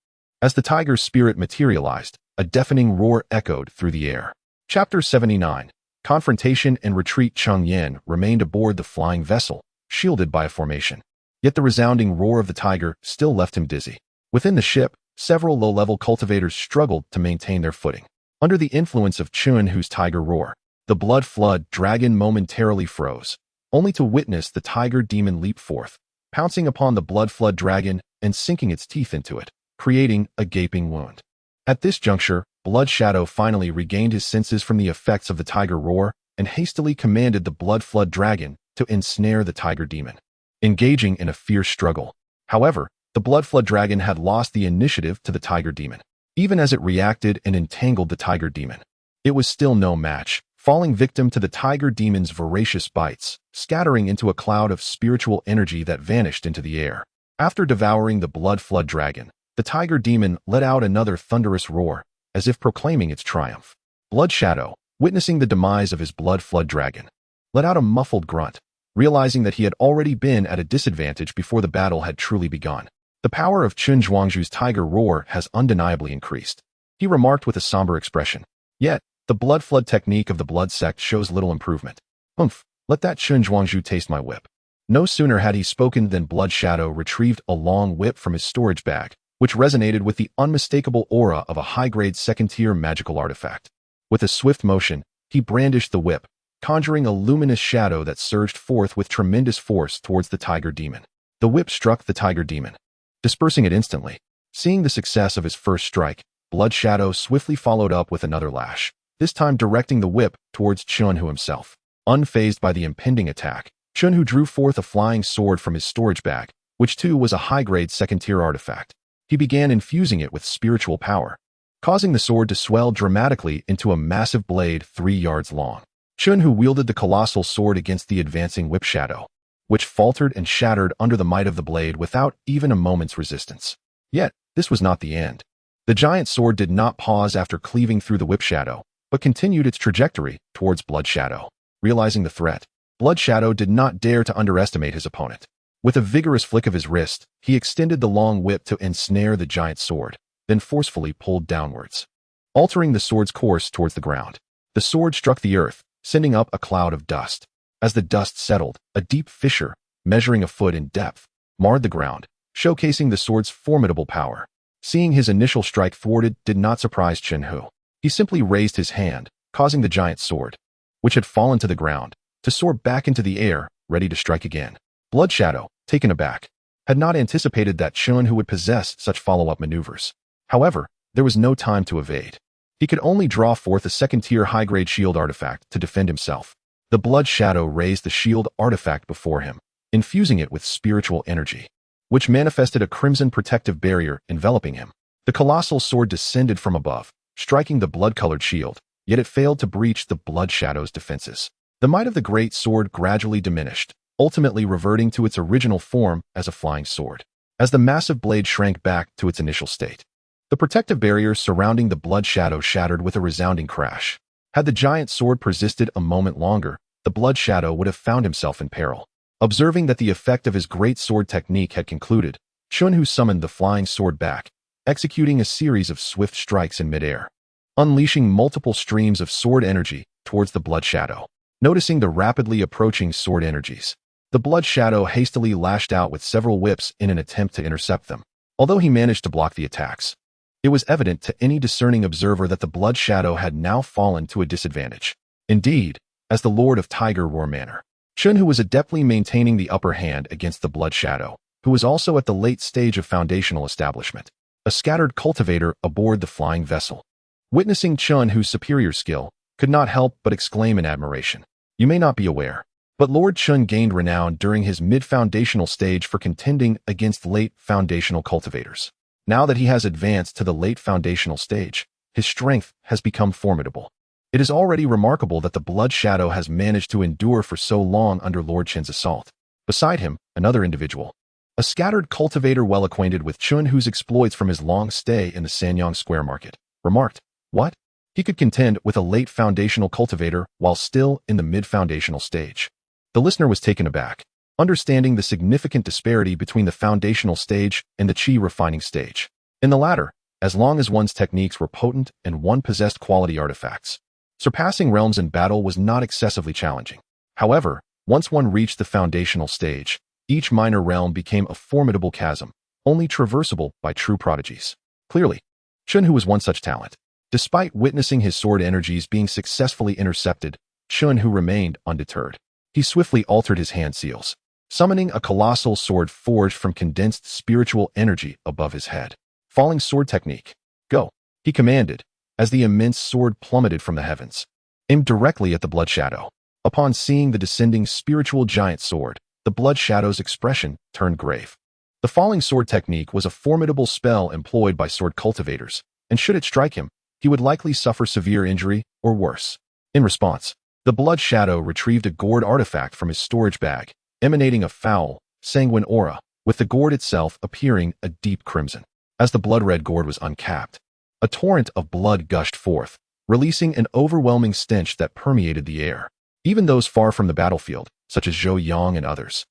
As the tiger's spirit materialized, a deafening roar echoed through the air. Chapter 79. Confrontation and Retreat. Cheng Yan remained aboard the flying vessel, shielded by a formation. Yet the resounding roar of the tiger still left him dizzy. Within the ship, several low-level cultivators struggled to maintain their footing. Under the influence of Chun Hu's tiger roar, the blood flood dragon momentarily froze, only to witness the tiger demon leap forth, pouncing upon the blood flood dragon and sinking its teeth into it, creating a gaping wound. At this juncture, Blood Shadow finally regained his senses from the effects of the tiger roar and hastily commanded the blood flood dragon to ensnare the tiger demon. Engaging in a fierce struggle. However, The blood flood dragon had lost the initiative to the tiger demon. Even as it reacted and entangled the tiger demon, it was still no match, falling victim to the tiger demon's voracious bites, scattering into a cloud of spiritual energy that vanished into the air. After devouring the blood flood dragon, the tiger demon let out another thunderous roar, as if proclaiming its triumph. Blood Shadow, witnessing the demise of his blood flood dragon, let out a muffled grunt, realizing that he had already been at a disadvantage before the battle had truly begun. The power of Chun Zhuangzhu's tiger roar has undeniably increased, he remarked with a somber expression. Yet, the blood flood technique of the blood sect shows little improvement. Humph, let that Chun Zhuangzhu taste my whip. No sooner had he spoken than Blood Shadow retrieved a long whip from his storage bag, which resonated with the unmistakable aura of a high-grade second-tier magical artifact. With a swift motion, he brandished the whip, conjuring a luminous shadow that surged forth with tremendous force towards the tiger demon. The whip struck the tiger demon, dispersing it instantly. Seeing the success of his first strike, Blood Shadow swiftly followed up with another lash, this time directing the whip towards Chunhu himself. Unfazed by the impending attack, Chunhu drew forth a flying sword from his storage bag, which too was a high-grade second-tier artifact. He began infusing it with spiritual power, causing the sword to swell dramatically into a massive blade 3 yards long. Chunhu wielded the colossal sword against the advancing whip shadow, which faltered and shattered under the might of the blade without even a moment's resistance. Yet, this was not the end. The giant sword did not pause after cleaving through the whip shadow, but continued its trajectory towards Blood Shadow. Realizing the threat, Blood Shadow did not dare to underestimate his opponent. With a vigorous flick of his wrist, he extended the long whip to ensnare the giant sword, then forcefully pulled downwards, altering the sword's course towards the ground. The sword struck the earth, sending up a cloud of dust. As the dust settled, a deep fissure, measuring a foot in depth, marred the ground, showcasing the sword's formidable power. Seeing his initial strike thwarted did not surprise Chunhu. He simply raised his hand, causing the giant sword, which had fallen to the ground, to soar back into the air, ready to strike again. Blood Shadow, taken aback, had not anticipated that Chunhu would possess such follow-up maneuvers. However, there was no time to evade. He could only draw forth a second-tier high-grade shield artifact to defend himself. The Blood Shadow raised the shield artifact before him, infusing it with spiritual energy, which manifested a crimson protective barrier enveloping him. The colossal sword descended from above, striking the blood-colored shield, yet it failed to breach the Blood Shadow's defenses. The might of the great sword gradually diminished, ultimately reverting to its original form as a flying sword. As the massive blade shrank back to its initial state, the protective barrier surrounding the Blood Shadow shattered with a resounding crash. Had the giant sword persisted a moment longer, the Blood Shadow would have found himself in peril. Observing that the effect of his great sword technique had concluded, Chunhu summoned the flying sword back, executing a series of swift strikes in midair, unleashing multiple streams of sword energy towards the Blood Shadow. Noticing the rapidly approaching sword energies, the Blood Shadow hastily lashed out with several whips in an attempt to intercept them. Although he managed to block the attacks, it was evident to any discerning observer that the Blood Shadow had now fallen to a disadvantage. Indeed, as the Lord of Tiger Roar Manor, Chunhu was adeptly maintaining the upper hand against the Blood Shadow, who was also at the late stage of foundational establishment, a scattered cultivator aboard the flying vessel. Witnessing Chunhu's superior skill, could not help but exclaim in admiration. You may not be aware, but Lord Chun gained renown during his mid-foundational stage for contending against late foundational cultivators. Now that he has advanced to the late foundational stage, his strength has become formidable. It is already remarkable that the Blood Shadow has managed to endure for so long under Lord Chen's assault. Beside him, another individual, a scattered cultivator well acquainted with Chunhu's exploits from his long stay in the Sanyang Square Market, remarked, "What? He could contend with a late foundational cultivator while still in the mid-foundational stage." The listener was taken aback, understanding the significant disparity between the foundational stage and the Qi refining stage. In the latter, as long as one's techniques were potent and one possessed quality artifacts, surpassing realms in battle was not excessively challenging. However, once one reached the foundational stage, each minor realm became a formidable chasm, only traversable by true prodigies. Clearly, Chunhu was one such talent. Despite witnessing his sword energies being successfully intercepted, Chunhu remained undeterred. He swiftly altered his hand seals, summoning a colossal sword forged from condensed spiritual energy above his head. Falling sword technique. Go, he commanded, as the immense sword plummeted from the heavens, aimed directly at the Blood Shadow. Upon seeing the descending spiritual giant sword, the Blood Shadow's expression turned grave. The falling sword technique was a formidable spell employed by sword cultivators, and should it strike him, he would likely suffer severe injury or worse. In response, the Blood Shadow retrieved a gourd artifact from his storage bag, emanating a foul, sanguine aura, with the gourd itself appearing a deep crimson. As the blood-red gourd was uncapped, a torrent of blood gushed forth, releasing an overwhelming stench that permeated the air. Even those far from the battlefield, such as Zhou Yang and others,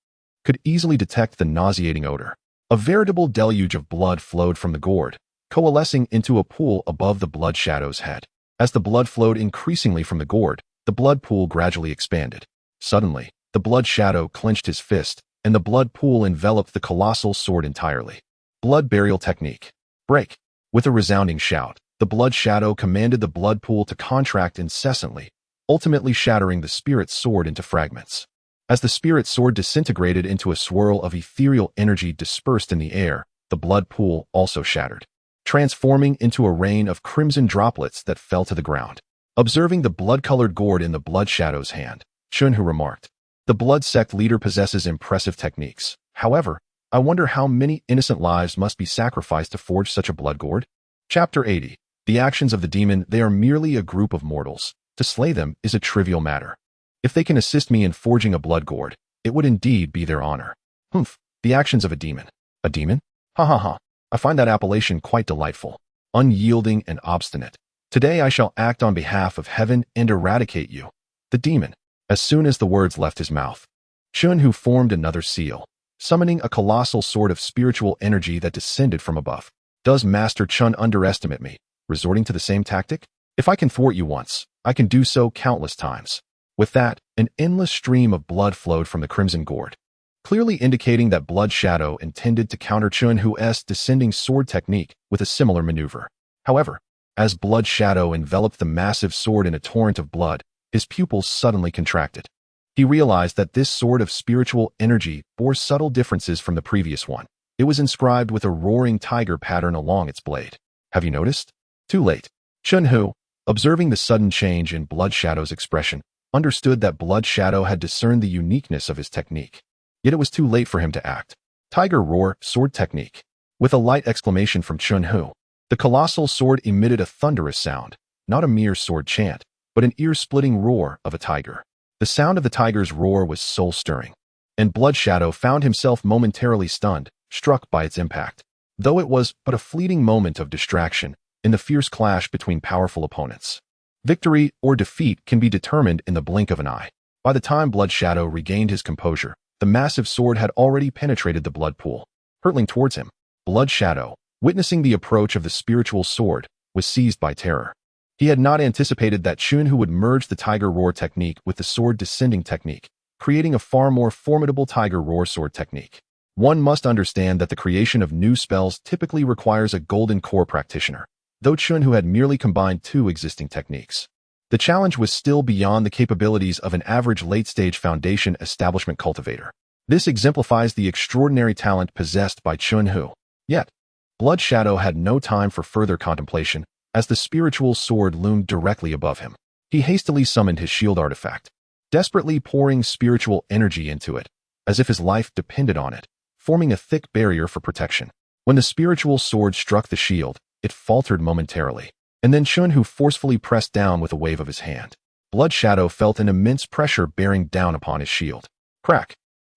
could easily detect the nauseating odor. A veritable deluge of blood flowed from the gourd, coalescing into a pool above the Blood Shadow's head. As the blood flowed increasingly from the gourd, the blood pool gradually expanded. Suddenly, the Blood Shadow clenched his fist, and the blood pool enveloped the colossal sword entirely. Blood Burial Technique. Break. With a resounding shout, the Blood Shadow commanded the blood pool to contract incessantly, ultimately shattering the spirit sword into fragments. As the spirit sword disintegrated into a swirl of ethereal energy dispersed in the air, the blood pool also shattered, transforming into a rain of crimson droplets that fell to the ground. Observing the blood-colored gourd in the Blood Shadow's hand, Cheng Yan remarked, "The blood sect leader possesses impressive techniques. However, I wonder how many innocent lives must be sacrificed to forge such a blood gourd?" Chapter 80. The actions of the demon. They are merely a group of mortals. To slay them is a trivial matter. If they can assist me in forging a blood gourd, it would indeed be their honor. Humph, the actions of a demon. A demon? Ha ha ha. I find that appellation quite delightful. Unyielding and obstinate. Today I shall act on behalf of heaven and eradicate you. The demon. As soon as the words left his mouth, Cheng Yan formed another seal, summoning a colossal sword of spiritual energy that descended from above. Does Master Cheng underestimate me, resorting to the same tactic? If I can thwart you once, I can do so countless times. With that, an endless stream of blood flowed from the crimson gourd, clearly indicating that Blood Shadow intended to counter Cheng Yan's descending sword technique with a similar maneuver. However, as Blood Shadow enveloped the massive sword in a torrent of blood, his pupils suddenly contracted. He realized that this sword of spiritual energy bore subtle differences from the previous one. It was inscribed with a roaring tiger pattern along its blade. Have you noticed? Too late. Cheng Yan, observing the sudden change in Blood Shadow's expression, understood that Blood Shadow had discerned the uniqueness of his technique. Yet it was too late for him to act. Tiger Roar Sword Technique. With a light exclamation from Cheng Yan, the colossal sword emitted a thunderous sound, not a mere sword chant, but an ear-splitting roar of a tiger. The sound of the tiger's roar was soul-stirring, and Blood Shadow found himself momentarily stunned, struck by its impact. Though it was but a fleeting moment of distraction in the fierce clash between powerful opponents. Victory or defeat can be determined in the blink of an eye. By the time Blood Shadow regained his composure, the massive sword had already penetrated the blood pool, hurtling towards him. Blood Shadow, witnessing the approach of the spiritual sword, was seized by terror. He had not anticipated that Cheng Yan would merge the Tiger Roar technique with the sword descending technique, creating a far more formidable Tiger Roar sword technique. One must understand that the creation of new spells typically requires a golden core practitioner, though Cheng Yan had merely combined two existing techniques. The challenge was still beyond the capabilities of an average late-stage foundation establishment cultivator. This exemplifies the extraordinary talent possessed by Cheng Yan. Yet, Blood Shadow had no time for further contemplation, as the spiritual sword loomed directly above him. He hastily summoned his shield artifact, desperately pouring spiritual energy into it, as if his life depended on it, forming a thick barrier for protection. When the spiritual sword struck the shield, it faltered momentarily, and then Cheng Yan forcefully pressed down with a wave of his hand. Blood Shadow felt an immense pressure bearing down upon his shield. Crack!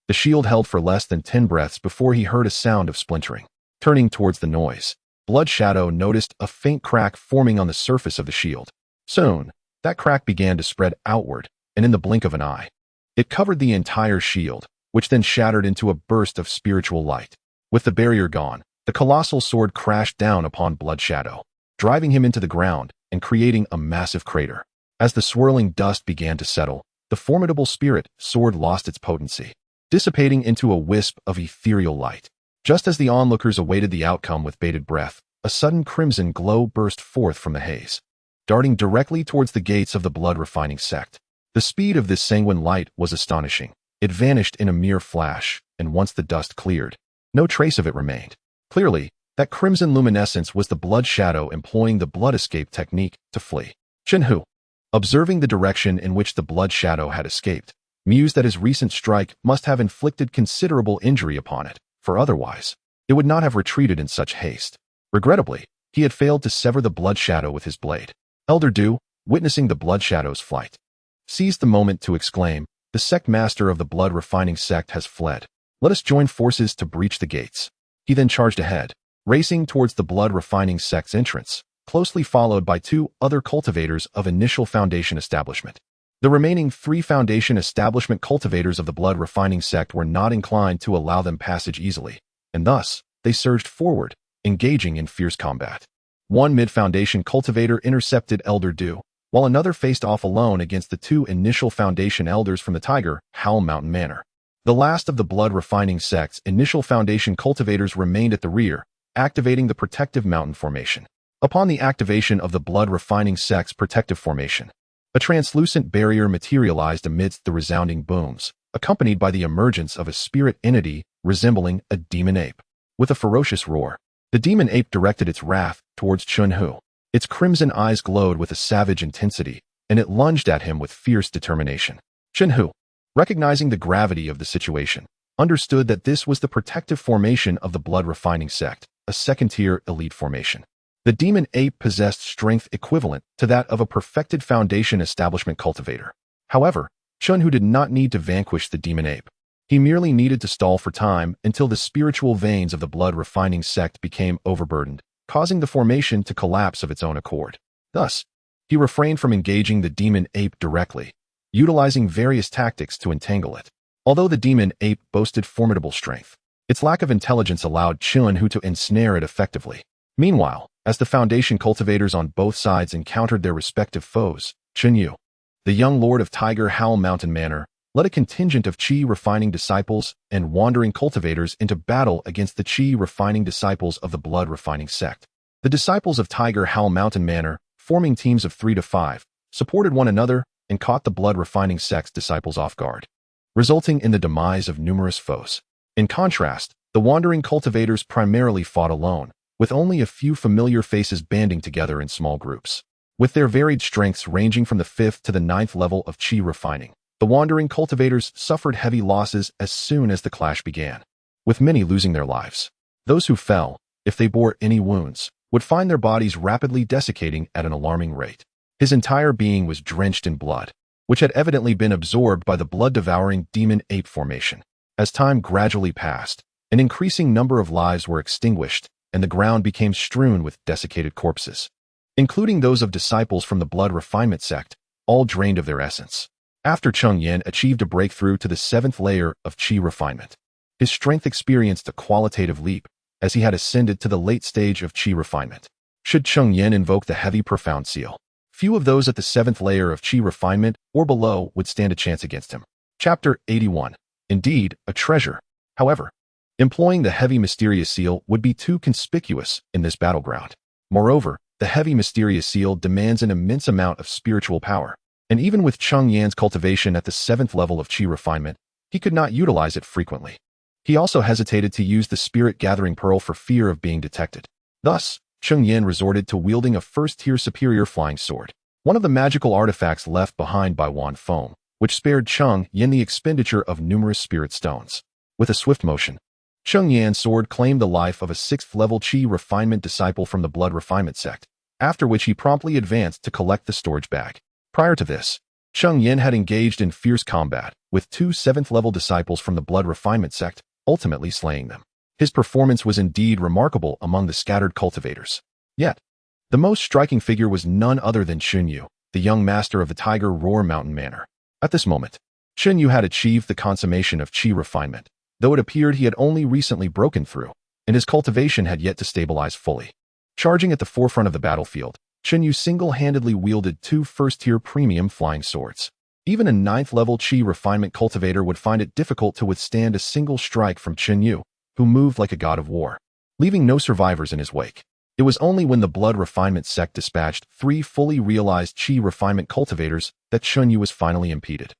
The shield held for less than 10 breaths before he heard a sound of splintering. Turning towards the noise, Blood Shadow noticed a faint crack forming on the surface of the shield. Soon, that crack began to spread outward, and in the blink of an eye, it covered the entire shield, which then shattered into a burst of spiritual light. With the barrier gone, the colossal sword crashed down upon Blood Shadow, driving him into the ground and creating a massive crater. As the swirling dust began to settle, the formidable spirit sword lost its potency, dissipating into a wisp of ethereal light. Just as the onlookers awaited the outcome with bated breath, a sudden crimson glow burst forth from the haze, darting directly towards the gates of the blood-refining sect. The speed of this sanguine light was astonishing. It vanished in a mere flash, and once the dust cleared, no trace of it remained. Clearly, that crimson luminescence was the Blood Shadow employing the blood escape technique to flee. Cheng Yan, observing the direction in which the Blood Shadow had escaped, mused that his recent strike must have inflicted considerable injury upon it, for otherwise, it would not have retreated in such haste. Regrettably, he had failed to sever the blood shadow with his blade. Elder Du, witnessing the blood shadow's flight, seized the moment to exclaim, "The sect master of the blood-refining sect has fled. Let us join forces to breach the gates." He then charged ahead, racing towards the blood-refining sect's entrance, closely followed by 2 other cultivators of initial Foundation establishment. The remaining 3 Foundation establishment cultivators of the blood-refining sect were not inclined to allow them passage easily, and thus, they surged forward, engaging in fierce combat. One mid-Foundation cultivator intercepted Elder Du, while another faced off alone against the 2 initial Foundation elders from the Tiger Howl Mountain Manor. The last of the blood-refining sect's initial Foundation cultivators remained at the rear, activating the protective mountain formation. Upon the activation of the blood-refining sect's protective formation, a translucent barrier materialized amidst the resounding booms, accompanied by the emergence of a spirit entity resembling a demon ape. With a ferocious roar, the demon ape directed its wrath towards Chun Hu. Its crimson eyes glowed with a savage intensity, and it lunged at him with fierce determination. Chun Hu, recognizing the gravity of the situation, understood that this was the protective formation of the blood-refining sect, a second-tier elite formation. The demon ape possessed strength equivalent to that of a perfected Foundation establishment cultivator. However, Chun Hu did not need to vanquish the demon ape. He merely needed to stall for time until the spiritual veins of the blood-refining sect became overburdened, causing the formation to collapse of its own accord. Thus, he refrained from engaging the demon ape directly, utilizing various tactics to entangle it. Although the demon ape boasted formidable strength, its lack of intelligence allowed Chun Hu to ensnare it effectively. Meanwhile, as the Foundation cultivators on both sides encountered their respective foes, Chun Yu, the young lord of Tiger Howl Mountain Manor, led a contingent of Qi-refining disciples and wandering cultivators into battle against the Qi-refining disciples of the blood-refining sect. The disciples of Tiger Howl Mountain Manor, forming teams of 3 to 5, supported one another and caught the blood-refining sect's disciples off guard, resulting in the demise of numerous foes. In contrast, the wandering cultivators primarily fought alone, with only a few familiar faces banding together in small groups. With their varied strengths ranging from the 5th to the 9th level of Qi refining, the wandering cultivators suffered heavy losses as soon as the clash began, with many losing their lives. Those who fell, if they bore any wounds, would find their bodies rapidly desiccating at an alarming rate. His entire being was drenched in blood, which had evidently been absorbed by the blood-devouring demon ape formation. As time gradually passed, an increasing number of lives were extinguished, and the ground became strewn with desiccated corpses, including those of disciples from the blood refinement sect, all drained of their essence. After Cheng Yan achieved a breakthrough to the 7th layer of Qi refinement, his strength experienced a qualitative leap as he had ascended to the late stage of Qi refinement. Should Cheng Yan invoke the heavy profound seal, few of those at the 7th layer of Qi refinement or below would stand a chance against him. Chapter 81. Indeed, a treasure. However, employing the heavy mysterious seal would be too conspicuous in this battleground. Moreover, the heavy mysterious seal demands an immense amount of spiritual power, and even with Cheng Yan's cultivation at the 7th level of Qi refinement, he could not utilize it frequently. He also hesitated to use the spirit-gathering pearl for fear of being detected. Thus, Cheng Yan resorted to wielding a first-tier superior flying sword, one of the magical artifacts left behind by Wan Feng, which spared Cheng Yan the expenditure of numerous spirit stones. With a swift motion, Cheng Yan's sword claimed the life of a 6th-level Qi refinement disciple from the blood refinement sect, after which he promptly advanced to collect the storage bag. Prior to this, Cheng Yan had engaged in fierce combat with 2 7th-level disciples from the blood refinement sect, ultimately slaying them. His performance was indeed remarkable among the scattered cultivators. Yet, the most striking figure was none other than Chun Yu, the young master of the Tiger Roar Mountain Manor. At this moment, Chun Yu had achieved the consummation of Qi refinement, though it appeared he had only recently broken through, and his cultivation had yet to stabilize fully. Charging at the forefront of the battlefield, Chun Yu single-handedly wielded 2 first-tier premium flying swords. Even a 9th-level Qi refinement cultivator would find it difficult to withstand a single strike from Chun Yu, who moved like a god of war, leaving no survivors in his wake. It was only when the blood refinement sect dispatched 3 fully realized Qi refinement cultivators that Chun Yu was finally impeded.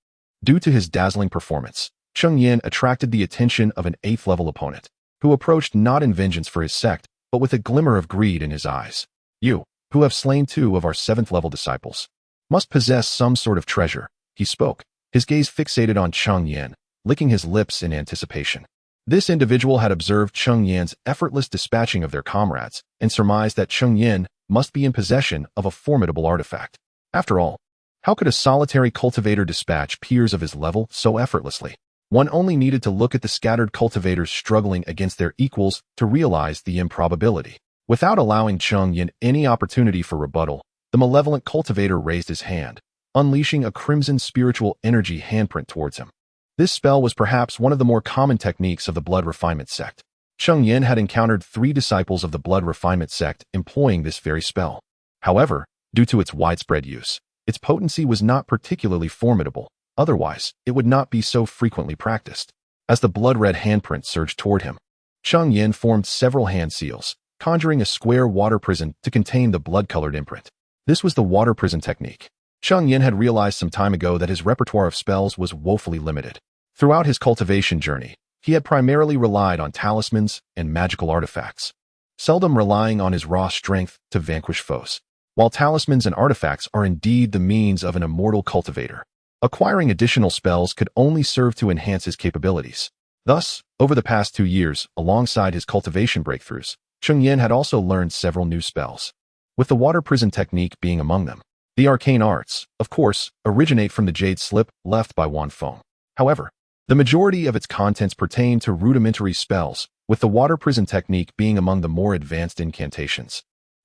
Due to his dazzling performance, Cheng Yan attracted the attention of an 8th-level opponent, who approached not in vengeance for his sect, but with a glimmer of greed in his eyes. "You, who have slain 2 of our 7th-level disciples, must possess some sort of treasure," he spoke, his gaze fixated on Cheng Yan, licking his lips in anticipation. This individual had observed Cheng Yan's effortless dispatching of their comrades and surmised that Cheng Yan must be in possession of a formidable artifact. After all, how could a solitary cultivator dispatch peers of his level so effortlessly? One only needed to look at the scattered cultivators struggling against their equals to realize the improbability. Without allowing Cheng Yan any opportunity for rebuttal, the malevolent cultivator raised his hand, unleashing a crimson spiritual energy handprint towards him. This spell was perhaps one of the more common techniques of the Blood Refinement sect. Cheng Yan had encountered 3 disciples of the Blood Refinement sect employing this very spell. However, due to its widespread use, its potency was not particularly formidable, otherwise it would not be so frequently practiced. As the blood-red handprint surged toward him, Cheng Yan formed several hand seals, conjuring a square water prison to contain the blood-colored imprint. This was the water prison technique. Cheng Yan had realized some time ago that his repertoire of spells was woefully limited. Throughout his cultivation journey, he had primarily relied on talismans and magical artifacts, seldom relying on his raw strength to vanquish foes. While talismans and artifacts are indeed the means of an immortal cultivator, acquiring additional spells could only serve to enhance his capabilities. Thus, over the past 2 years, alongside his cultivation breakthroughs, Cheng Yan had also learned several new spells, with the water prison technique being among them. The arcane arts, of course, originate from the jade slip left by Wan Feng. However, the majority of its contents pertain to rudimentary spells, with the water prison technique being among the more advanced incantations,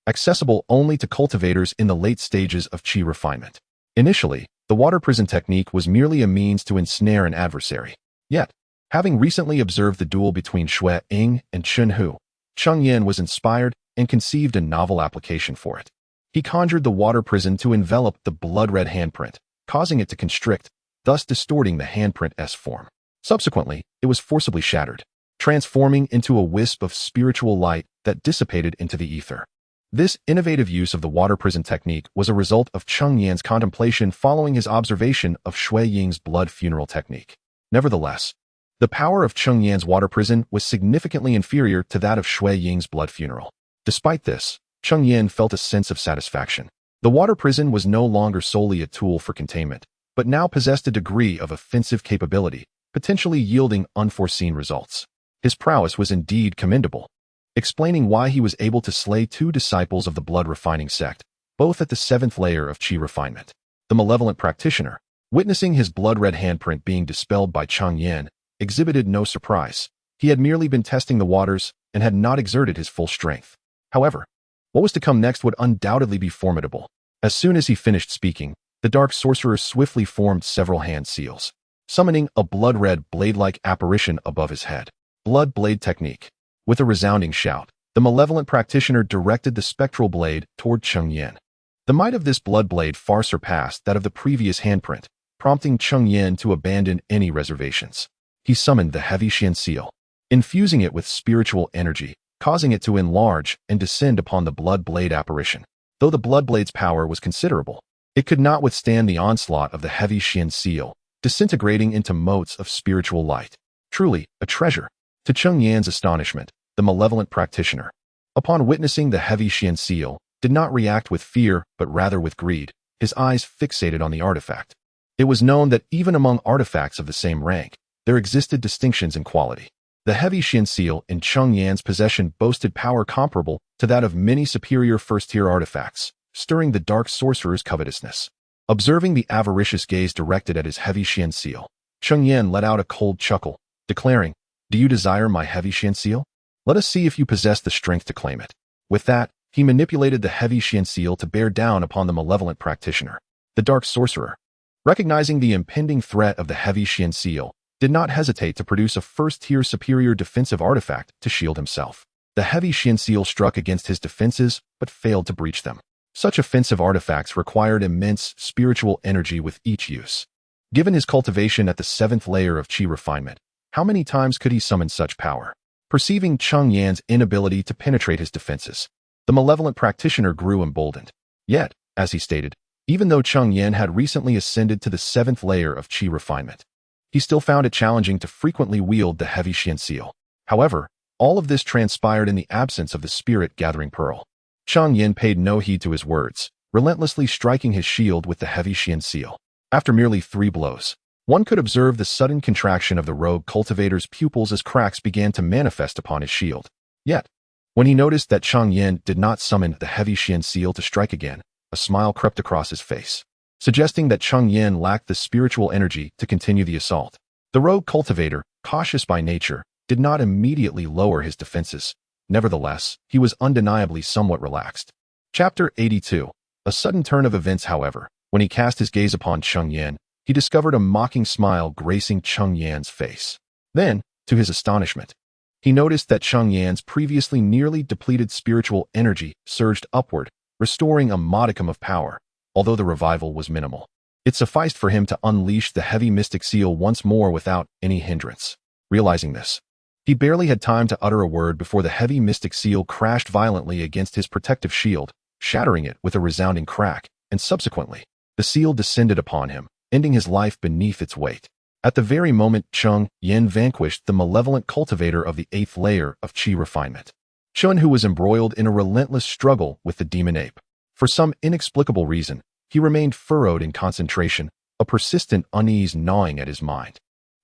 accessible only to cultivators in the late stages of qi refinement. Initially, the water prison technique was merely a means to ensnare an adversary. Yet, having recently observed the duel between Xue Ying and Chen Hu, Cheng Yan was inspired and conceived a novel application for it. He conjured the water prison to envelop the blood-red handprint, causing it to constrict, thus distorting the handprint's form. Subsequently, it was forcibly shattered, transforming into a wisp of spiritual light that dissipated into the ether. This innovative use of the water prison technique was a result of Cheng Yan's contemplation following his observation of Xue Ying's blood funeral technique. Nevertheless, the power of Cheng Yan's water prison was significantly inferior to that of Xue Ying's blood funeral. Despite this, Cheng Yan felt a sense of satisfaction. The water prison was no longer solely a tool for containment, but now possessed a degree of offensive capability, potentially yielding unforeseen results. His prowess was indeed commendable, explaining why he was able to slay 2 disciples of the blood refining sect, both at the 7th layer of qi refinement. The malevolent practitioner, witnessing his blood-red handprint being dispelled by Cheng Yan, exhibited no surprise. He had merely been testing the waters and had not exerted his full strength. However, what was to come next would undoubtedly be formidable. As soon as he finished speaking, the dark sorcerer swiftly formed several hand seals, summoning a blood-red blade-like apparition above his head. Blood blade technique. With a resounding shout, the malevolent practitioner directed the spectral blade toward Cheng Yan. The might of this blood blade far surpassed that of the previous handprint, prompting Cheng Yan to abandon any reservations. He summoned the heavy Xian seal, infusing it with spiritual energy, causing it to enlarge and descend upon the blood blade apparition. Though the blood blade's power was considerable, it could not withstand the onslaught of the heavy Xian seal, disintegrating into motes of spiritual light. Truly, a treasure. To Cheng Yan's astonishment, the malevolent practitioner, upon witnessing the heavy Xian seal, did not react with fear but rather with greed, his eyes fixated on the artifact. It was known that even among artifacts of the same rank, there existed distinctions in quality. The heavy Xian seal in Cheng Yan's possession boasted power comparable to that of many superior first-tier artifacts, stirring the dark sorcerer's covetousness. Observing the avaricious gaze directed at his heavy Xian seal, Cheng Yan let out a cold chuckle, declaring, "Do you desire my heavy Xian seal? Let us see if you possess the strength to claim it." With that, he manipulated the heavy Xian seal to bear down upon the malevolent practitioner. The dark sorcerer, recognizing the impending threat of the heavy Xian seal, did not hesitate to produce a first-tier superior defensive artifact to shield himself. The heavy Xian seal struck against his defenses but failed to breach them. Such offensive artifacts required immense spiritual energy with each use. Given his cultivation at the 7th layer of qi refinement, how many times could he summon such power? Perceiving Cheng Yan's inability to penetrate his defenses, the malevolent practitioner grew emboldened. Yet, as he stated, even though Cheng Yan had recently ascended to the 7th layer of qi refinement, he still found it challenging to frequently wield the heavy Xian seal. However, all of this transpired in the absence of the spirit-gathering pearl. Cheng Yan paid no heed to his words, relentlessly striking his shield with the heavy Xian seal. After merely 3 blows, One could observe the sudden contraction of the rogue cultivator's pupils as cracks began to manifest upon his shield. Yet, when he noticed that Cheng Yan did not summon the heavy Xian seal to strike again, a smile crept across his face, suggesting that Cheng Yan lacked the spiritual energy to continue the assault. The rogue cultivator, cautious by nature, did not immediately lower his defenses. Nevertheless, he was undeniably somewhat relaxed. Chapter 82. A sudden turn of events, however, when he cast his gaze upon Cheng Yan, he discovered a mocking smile gracing Cheng Yan's face. Then, to his astonishment, he noticed that Cheng Yan's previously nearly depleted spiritual energy surged upward, restoring a modicum of power, although the revival was minimal. It sufficed for him to unleash the heavy mystic seal once more without any hindrance. Realizing this, he barely had time to utter a word before the heavy mystic seal crashed violently against his protective shield, shattering it with a resounding crack, and subsequently, the seal descended upon him, ending his life beneath its weight. At the very moment Cheng Yan vanquished the malevolent cultivator of the 8th layer of Qi refinement, Chun, who was embroiled in a relentless struggle with the demon ape. For some inexplicable reason, he remained furrowed in concentration, a persistent unease gnawing at his mind.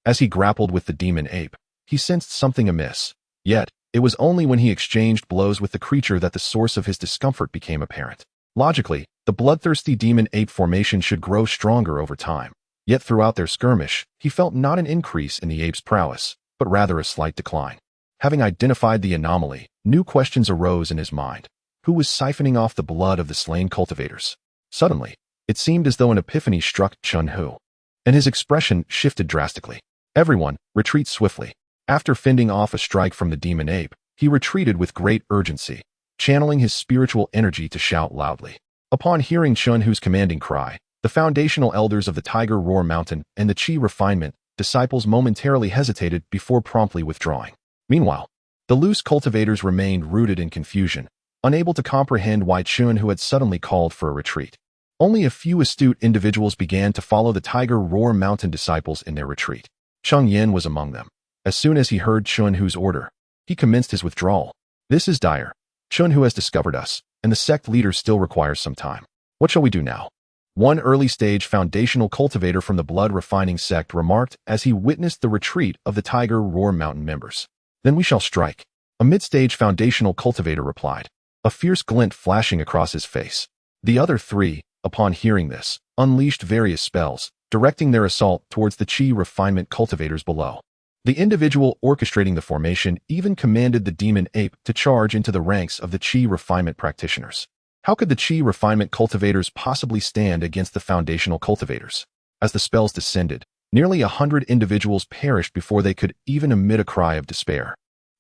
As he grappled with the demon ape, he sensed something amiss. Yet, it was only when he exchanged blows with the creature that the source of his discomfort became apparent. Logically, the bloodthirsty demon ape formation should grow stronger over time. Yet throughout their skirmish, he felt not an increase in the ape's prowess, but rather a slight decline. Having identified the anomaly, new questions arose in his mind. Who was siphoning off the blood of the slain cultivators? Suddenly, it seemed as though an epiphany struck Chun Hu, and his expression shifted drastically. Everyone, retreat swiftly. After fending off a strike from the demon ape, he retreated with great urgency, channeling his spiritual energy to shout loudly. Upon hearing Chun Hu's commanding cry, the foundational elders of the Tiger Roar Mountain and the Qi refinement disciples momentarily hesitated before promptly withdrawing. Meanwhile, the loose cultivators remained rooted in confusion, unable to comprehend why Chun Hu had suddenly called for a retreat. Only a few astute individuals began to follow the Tiger Roar Mountain disciples in their retreat. Cheng Yan was among them. As soon as he heard Chun Hu's order, he commenced his withdrawal. This is dire. Chun Hu has discovered us, and the sect leader still requires some time. What shall we do now? One early-stage foundational cultivator from the blood-refining sect remarked as he witnessed the retreat of the Tiger Roar Mountain members. Then we shall strike. A mid-stage foundational cultivator replied, a fierce glint flashing across his face. The other three, upon hearing this, unleashed various spells, directing their assault towards the Qi refinement cultivators below. The individual orchestrating the formation even commanded the demon ape to charge into the ranks of the Qi refinement practitioners. How could the Qi refinement cultivators possibly stand against the foundational cultivators? As the spells descended, nearly 100 individuals perished before they could even emit a cry of despair.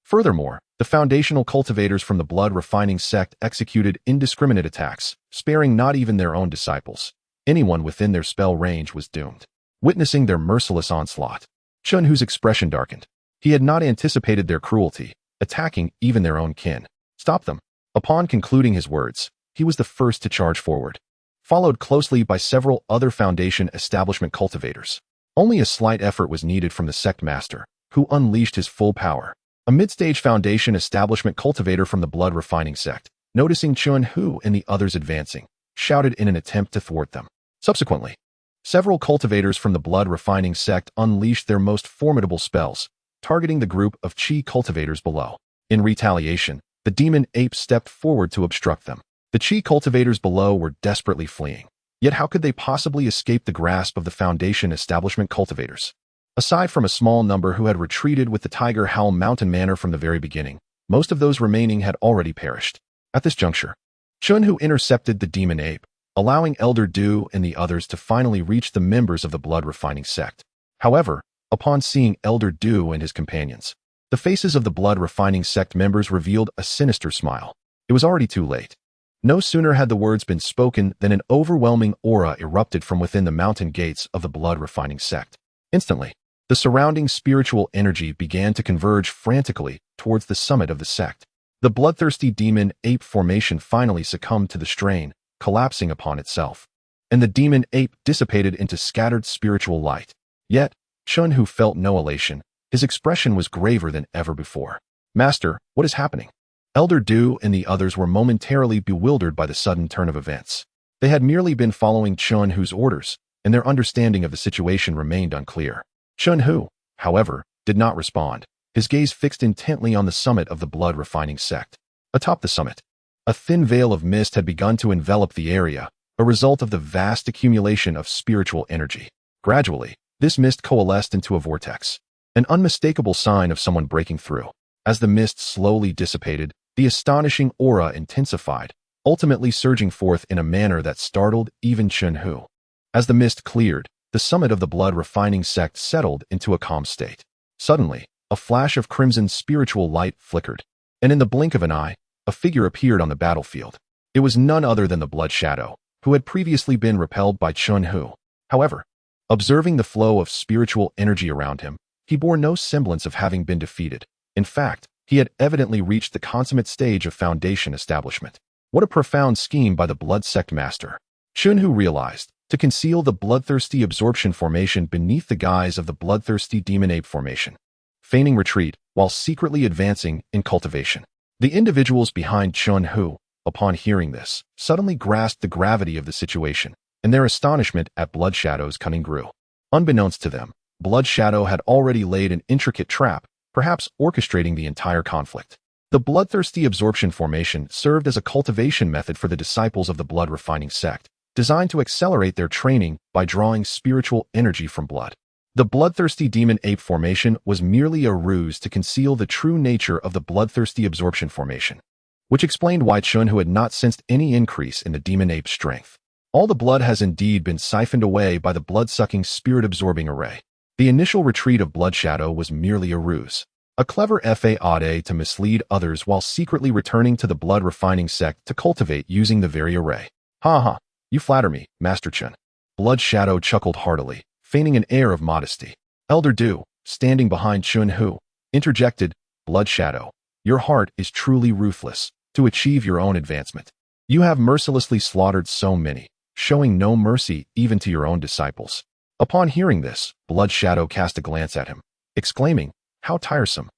Furthermore, the foundational cultivators from the blood-refining sect executed indiscriminate attacks, sparing not even their own disciples. Anyone within their spell range was doomed. Witnessing their merciless onslaught, Chun Hu's expression darkened. He had not anticipated their cruelty, attacking even their own kin. Stop them. Upon concluding his words, he was the first to charge forward, followed closely by several other Foundation establishment cultivators. Only a slight effort was needed from the sect master, who unleashed his full power. A mid-stage Foundation establishment cultivator from the blood-refining sect, noticing Chun Hu and the others advancing, shouted in an attempt to thwart them. Subsequently, several cultivators from the blood-refining sect unleashed their most formidable spells, targeting the group of Qi cultivators below. In retaliation, the demon ape stepped forward to obstruct them. The Qi cultivators below were desperately fleeing. Yet how could they possibly escape the grasp of the Foundation establishment cultivators? Aside from a small number who had retreated with the Tiger Howl Mountain Manor from the very beginning, most of those remaining had already perished. At this juncture, Chun Hu intercepted the demon ape, allowing Elder Du and the others to finally reach the members of the blood-refining sect. However, upon seeing Elder Du and his companions, the faces of the blood-refining sect members revealed a sinister smile. It was already too late. No sooner had the words been spoken than an overwhelming aura erupted from within the mountain gates of the blood-refining sect. Instantly, the surrounding spiritual energy began to converge frantically towards the summit of the sect. The bloodthirsty demon ape formation finally succumbed to the strain, collapsing upon itself, and the demon ape dissipated into scattered spiritual light. Yet, Chun Hu felt no elation. His expression was graver than ever before. Master, what is happening? Elder Du and the others were momentarily bewildered by the sudden turn of events. They had merely been following Chun Hu's orders, and their understanding of the situation remained unclear. Cheng Hu, however, did not respond, his gaze fixed intently on the summit of the blood-refining sect. Atop the summit, a thin veil of mist had begun to envelop the area, a result of the vast accumulation of spiritual energy. Gradually, this mist coalesced into a vortex, an unmistakable sign of someone breaking through. As the mist slowly dissipated, the astonishing aura intensified, ultimately surging forth in a manner that startled even Cheng Hu. As the mist cleared, the summit of the blood-refining sect settled into a calm state. Suddenly, a flash of crimson spiritual light flickered, and in the blink of an eye, a figure appeared on the battlefield. It was none other than the Blood Shadow, who had previously been repelled by Cheng Hu. However, observing the flow of spiritual energy around him, he bore no semblance of having been defeated. In fact, he had evidently reached the consummate stage of foundation establishment. What a profound scheme by the Blood Sect Master. Cheng Hu realized, to conceal the bloodthirsty absorption formation beneath the guise of the bloodthirsty demon ape formation, feigning retreat while secretly advancing in cultivation. The individuals behind Cheng Hu, upon hearing this, suddenly grasped the gravity of the situation, and their astonishment at Blood Shadow's cunning grew. Unbeknownst to them, Blood Shadow had already laid an intricate trap, perhaps orchestrating the entire conflict. The bloodthirsty absorption formation served as a cultivation method for the disciples of the blood-refining sect, designed to accelerate their training by drawing spiritual energy from blood. The bloodthirsty demon ape formation was merely a ruse to conceal the true nature of the bloodthirsty absorption formation, which explained why Cheng Hu had not sensed any increase in the demon ape's strength. All the blood has indeed been siphoned away by the blood-sucking spirit-absorbing array. The initial retreat of Blood Shadow was merely a ruse, a clever fade to mislead others while secretly returning to the blood-refining sect to cultivate using the very array. Ha ha, you flatter me, Master Chen. Blood Shadow chuckled heartily, feigning an air of modesty. Elder Du, standing behind Cheng Hu, interjected, Blood Shadow, your heart is truly ruthless to achieve your own advancement. You have mercilessly slaughtered so many, showing no mercy even to your own disciples. Upon hearing this, Blood Shadow cast a glance at him, exclaiming, how tiresome.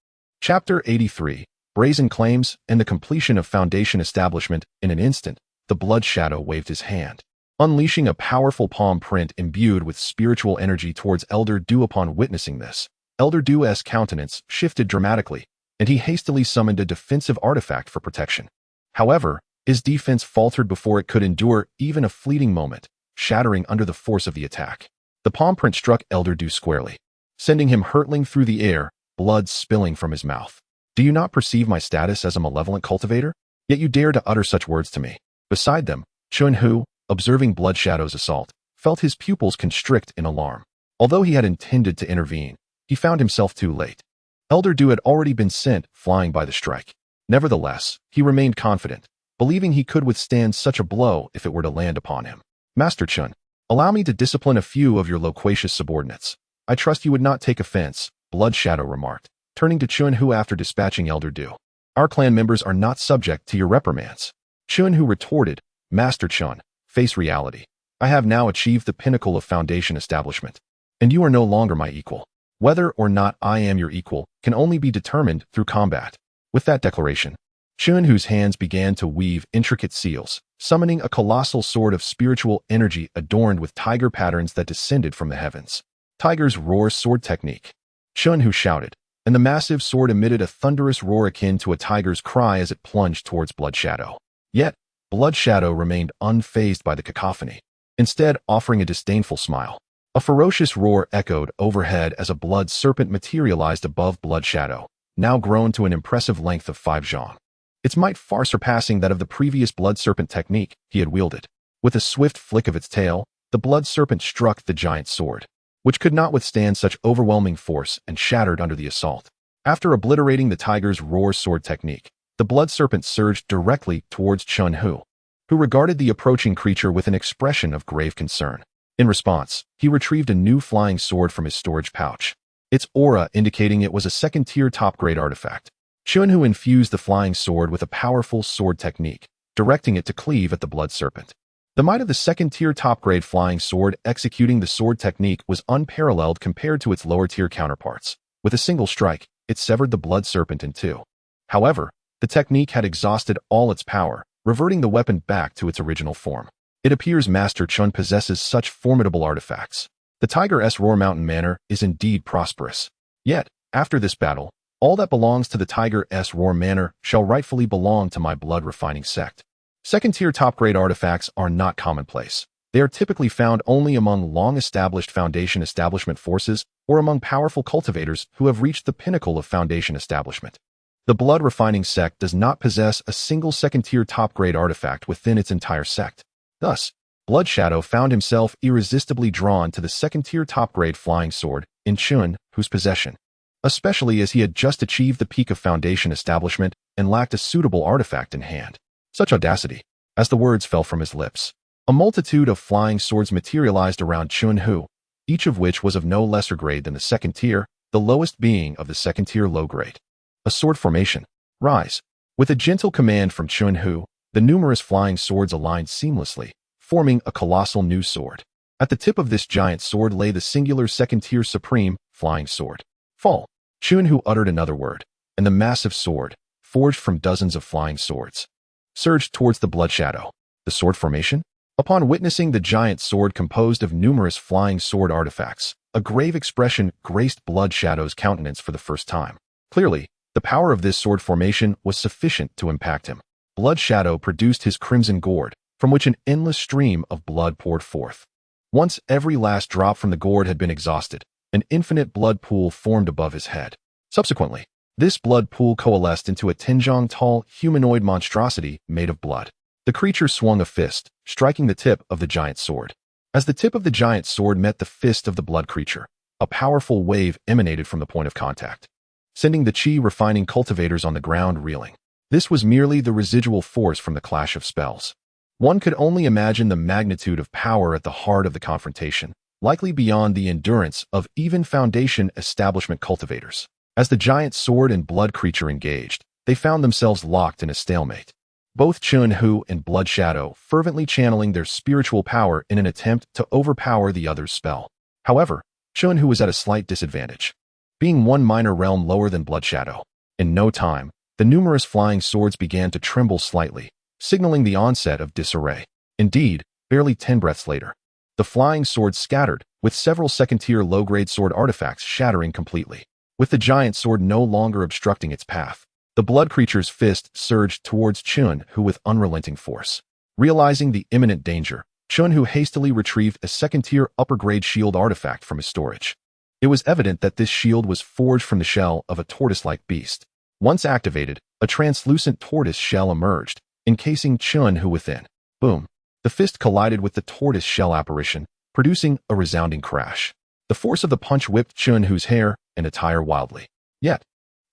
Chapter 83, Brazen Claims and the Completion of Foundation Establishment. In an instant, the Blood Shadow waved his hand, unleashing a powerful palm print imbued with spiritual energy towards Elder Du. Upon witnessing this, Elder Du's countenance shifted dramatically, and he hastily summoned a defensive artifact for protection. However, his defense faltered before it could endure even a fleeting moment, shattering under the force of the attack. The palm print struck Elder Du squarely, sending him hurtling through the air, blood spilling from his mouth. Do you not perceive my status as a malevolent cultivator? Yet you dare to utter such words to me. Beside them, Cheng Hu, observing Blood Shadow's assault, felt his pupils constrict in alarm. Although he had intended to intervene, he found himself too late. Elder Du had already been sent flying by the strike. Nevertheless, he remained confident, believing he could withstand such a blow if it were to land upon him. Master Chen, allow me to discipline a few of your loquacious subordinates. I trust you would not take offense, Blood Shadow remarked, turning to Cheng Hu after dispatching Elder Du. Our clan members are not subject to your reprimands. Cheng Hu retorted, Master Chen, face reality. I have now achieved the pinnacle of foundation establishment, and you are no longer my equal. Whether or not I am your equal can only be determined through combat. With that declaration, Cheng Hu's hands began to weave intricate seals, summoning a colossal sword of spiritual energy adorned with tiger patterns that descended from the heavens. Tiger's roar sword technique. Cheng Hu shouted, and the massive sword emitted a thunderous roar akin to a tiger's cry as it plunged towards Blood Shadow. Yet, Blood Shadow remained unfazed by the cacophony, instead offering a disdainful smile. A ferocious roar echoed overhead as a blood serpent materialized above Blood Shadow, now grown to an impressive length of 5 zhang. Its might far surpassing that of the previous blood serpent technique he had wielded. With a swift flick of its tail, the blood serpent struck the giant sword, which could not withstand such overwhelming force and shattered under the assault. After obliterating the tiger's roar sword technique, the blood serpent surged directly towards Cheng Hu, who regarded the approaching creature with an expression of grave concern. In response, he retrieved a new flying sword from his storage pouch, its aura indicating it was a second-tier top-grade artifact. Cheng Hu infused the flying sword with a powerful sword technique, directing it to cleave at the blood serpent. The might of the second-tier top-grade flying sword executing the sword technique was unparalleled compared to its lower-tier counterparts. With a single strike, it severed the blood serpent in two. However, the technique had exhausted all its power, reverting the weapon back to its original form. It appears Master Chun possesses such formidable artifacts. The Tiger's Roar Mountain Manor is indeed prosperous. Yet, after this battle, all that belongs to the Tiger's Roar Manor shall rightfully belong to my blood-refining sect. Second-tier top-grade artifacts are not commonplace. They are typically found only among long-established Foundation establishment forces or among powerful cultivators who have reached the pinnacle of Foundation establishment. The blood-refining sect does not possess a single second-tier top-grade artifact within its entire sect. Thus, Blood Shadow found himself irresistibly drawn to the second-tier top-grade flying sword in Chun Hu's possession, especially as he had just achieved the peak of Foundation establishment and lacked a suitable artifact in hand. Such audacity! As the words fell from his lips, a multitude of flying swords materialized around Chun Hu, each of which was of no lesser grade than the second tier, the lowest being of the second tier low grade. A sword formation. Rise. With a gentle command from Chun Hu, the numerous flying swords aligned seamlessly, forming a colossal new sword. At the tip of this giant sword lay the singular second-tier supreme flying sword. Fall. Chun Hu uttered another word, and the massive sword, forged from dozens of flying swords, surged towards the Blood Shadow. The sword formation? Upon witnessing the giant sword composed of numerous flying sword artifacts, a grave expression graced Blood Shadow's countenance for the first time. Clearly, the power of this sword formation was sufficient to impact him. Blood Shadow produced his crimson gourd, from which an endless stream of blood poured forth. Once every last drop from the gourd had been exhausted, an infinite blood pool formed above his head. Subsequently, this blood pool coalesced into a 10-jong-tall humanoid monstrosity made of blood. The creature swung a fist, striking the tip of the giant sword. As the tip of the giant sword met the fist of the blood creature, a powerful wave emanated from the point of contact, sending the chi-refining cultivators on the ground reeling. This was merely the residual force from the clash of spells. One could only imagine the magnitude of power at the heart of the confrontation, likely beyond the endurance of even Foundation establishment cultivators. As the giant sword and blood creature engaged, they found themselves locked in a stalemate. Both Chun Hu and Blood Shadow fervently channeling their spiritual power in an attempt to overpower the other's spell. However, Chun Hu was at a slight disadvantage, being one minor realm lower than Blood Shadow. In no time, the numerous flying swords began to tremble slightly, signaling the onset of disarray. Indeed, barely 10 breaths later, the flying swords scattered, with several second-tier low-grade sword artifacts shattering completely. With the giant sword no longer obstructing its path, the blood creature's fist surged towards Chun Hu with unrelenting force. Realizing the imminent danger, Chun Hu hastily retrieved a second-tier upper-grade shield artifact from his storage. It was evident that this shield was forged from the shell of a tortoise-like beast. Once activated, a translucent tortoise shell emerged, encasing Chun Hu within. Boom! The fist collided with the tortoise shell apparition, producing a resounding crash. The force of the punch whipped Chun Hu's hair and attire wildly. Yet,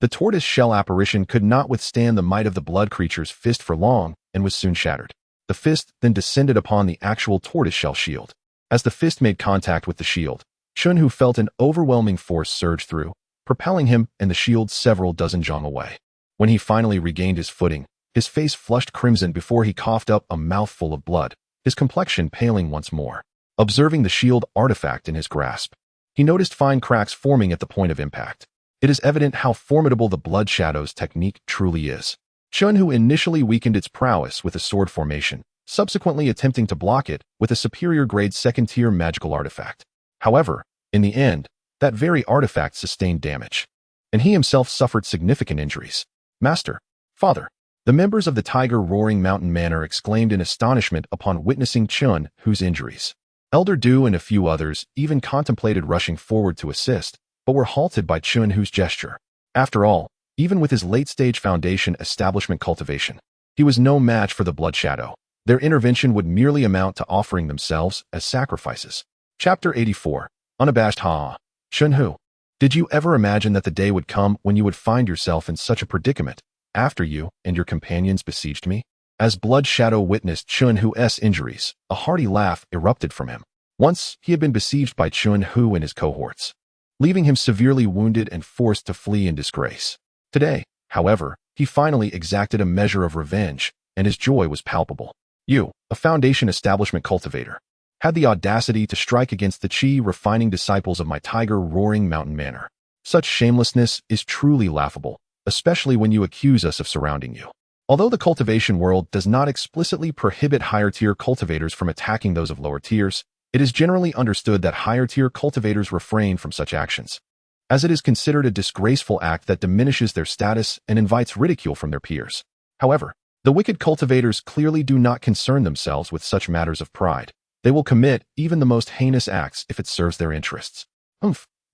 the tortoise shell apparition could not withstand the might of the blood creature's fist for long and was soon shattered. The fist then descended upon the actual tortoise shell shield. As the fist made contact with the shield, Chun Hu felt an overwhelming force surge through, propelling him and the shield several dozen jong away. When he finally regained his footing, his face flushed crimson before he coughed up a mouthful of blood, his complexion paling once more. Observing the shield artifact in his grasp, he noticed fine cracks forming at the point of impact. It is evident how formidable the Blood Shadow's technique truly is. Chun Hu initially weakened its prowess with a sword formation, subsequently attempting to block it with a superior grade second-tier magical artifact. However, in the end, that very artifact sustained damage, and he himself suffered significant injuries. Master, Father, the members of the Tiger Roaring Mountain Manor exclaimed in astonishment upon witnessing Chun Hu's injuries. Elder Du and a few others even contemplated rushing forward to assist, but were halted by Chun Hu's gesture. After all, even with his late-stage Foundation establishment cultivation, he was no match for the Blood Shadow. Their intervention would merely amount to offering themselves as sacrifices. Chapter 84. Unabashed Ha. Chun Hu, did you ever imagine that the day would come when you would find yourself in such a predicament, after you and your companions besieged me? As Blood Shadow witnessed Chun Hu's injuries, a hearty laugh erupted from him. Once, he had been besieged by Chun Hu and his cohorts, leaving him severely wounded and forced to flee in disgrace. Today, however, he finally exacted a measure of revenge, and his joy was palpable. You, a Foundation establishment cultivator, had the audacity to strike against the chi-refining disciples of my Tiger Roaring Mountain Manor. Such shamelessness is truly laughable, especially when you accuse us of surrounding you. Although the cultivation world does not explicitly prohibit higher-tier cultivators from attacking those of lower tiers, it is generally understood that higher-tier cultivators refrain from such actions, as it is considered a disgraceful act that diminishes their status and invites ridicule from their peers. However, the wicked cultivators clearly do not concern themselves with such matters of pride. They will commit even the most heinous acts if it serves their interests.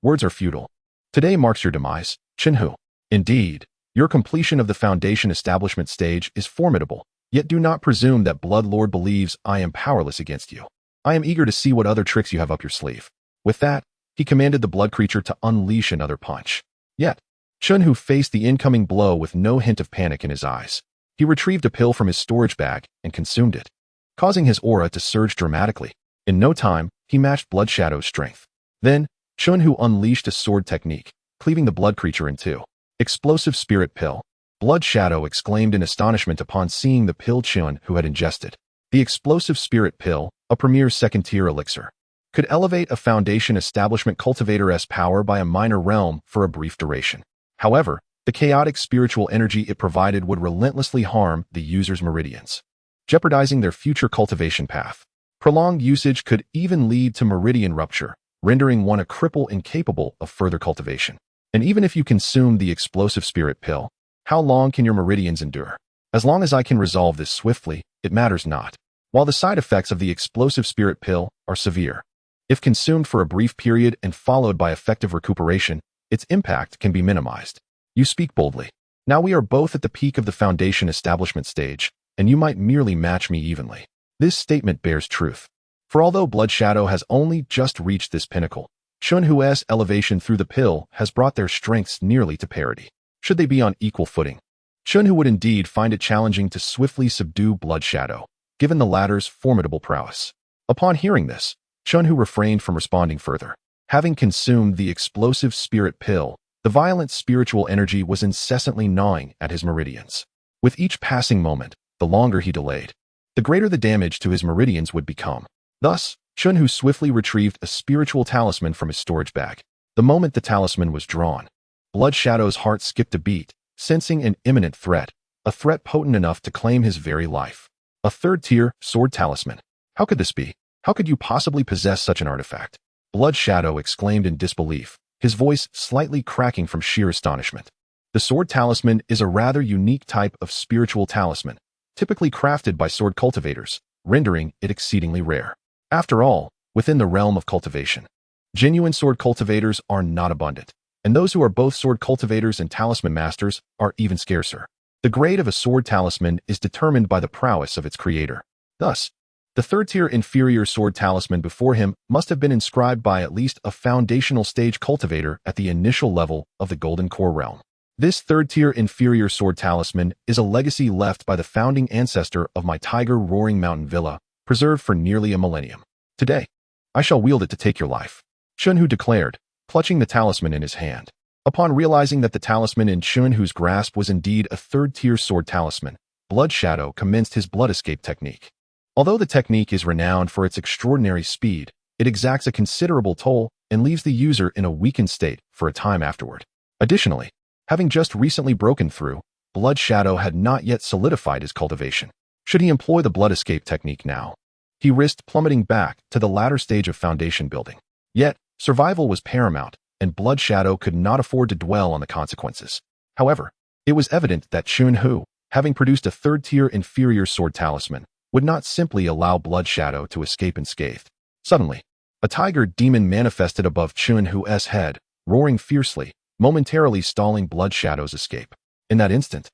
Words are futile. Today marks your demise, Chenhu. Indeed, your completion of the foundation establishment stage is formidable, yet do not presume that Blood Lord believes I am powerless against you. I am eager to see what other tricks you have up your sleeve. With that, he commanded the blood creature to unleash another punch. Yet, Chenhu faced the incoming blow with no hint of panic in his eyes. He retrieved a pill from his storage bag and consumed it, causing his aura to surge dramatically. In no time, he matched Blood Shadow's strength. Then, Chenhu unleashed a sword technique, cleaving the blood creature in two. Explosive Spirit Pill. Blood Shadow exclaimed in astonishment upon seeing the pill Chenhu had ingested. The Explosive Spirit Pill, a premier second-tier elixir, could elevate a foundation establishment cultivator's power by a minor realm for a brief duration. However, the chaotic spiritual energy it provided would relentlessly harm the user's meridians, jeopardizing their future cultivation path. Prolonged usage could even lead to meridian rupture, rendering one a cripple incapable of further cultivation. And even if you consume the Explosive Spirit Pill, how long can your meridians endure? As long as I can resolve this swiftly, it matters not. While the side effects of the Explosive Spirit Pill are severe, if consumed for a brief period and followed by effective recuperation, its impact can be minimized. You speak boldly. Now we are both at the peak of the foundation establishment stage, and you might merely match me evenly. This statement bears truth. For although Blood Shadow has only just reached this pinnacle, Chenhu's elevation through the pill has brought their strengths nearly to parity. Should they be on equal footing, Chenhu would indeed find it challenging to swiftly subdue Blood Shadow, given the latter's formidable prowess. Upon hearing this, Chenhu refrained from responding further. Having consumed the Explosive Spirit Pill, the violent spiritual energy was incessantly gnawing at his meridians. With each passing moment, the longer he delayed, the greater the damage to his meridians would become. Thus, Chenhu swiftly retrieved a spiritual talisman from his storage bag. The moment the talisman was drawn, Blood Shadow's heart skipped a beat, sensing an imminent threat, a threat potent enough to claim his very life. A third-tier sword talisman. How could this be? How could you possibly possess such an artifact? Blood Shadow exclaimed in disbelief, his voice slightly cracking from sheer astonishment. The sword talisman is a rather unique type of spiritual talisman, typically crafted by sword cultivators, rendering it exceedingly rare. After all, within the realm of cultivation, genuine sword cultivators are not abundant, and those who are both sword cultivators and talisman masters are even scarcer. The grade of a sword talisman is determined by the prowess of its creator. Thus, the third-tier inferior sword talisman before him must have been inscribed by at least a foundational stage cultivator at the initial level of the Golden Core realm. This third-tier inferior sword talisman is a legacy left by the founding ancestor of my Tiger Roaring Mountain Villa, preserved for nearly a millennium. Today, I shall wield it to take your life, Chenhu declared, clutching the talisman in his hand. Upon realizing that the talisman in Chenhu's grasp was indeed a third-tier sword talisman, Blood Shadow commenced his blood escape technique. Although the technique is renowned for its extraordinary speed, it exacts a considerable toll and leaves the user in a weakened state for a time afterward. Additionally, having just recently broken through, Blood Shadow had not yet solidified his cultivation. Should he employ the blood escape technique now, he risked plummeting back to the latter stage of foundation building. Yet, survival was paramount, and Blood Shadow could not afford to dwell on the consequences. However, it was evident that Chenhu, having produced a third-tier inferior sword talisman, would not simply allow Blood Shadow to escape unscathed. Suddenly, a tiger demon manifested above Chenhu's head, roaring fiercely, momentarily stalling Blood Shadow's escape. In that instant,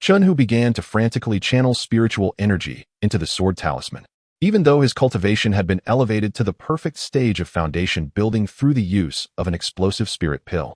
Chenhu began to frantically channel spiritual energy into the sword talisman. Even though his cultivation had been elevated to the perfect stage of foundation building through the use of an Explosive Spirit Pill,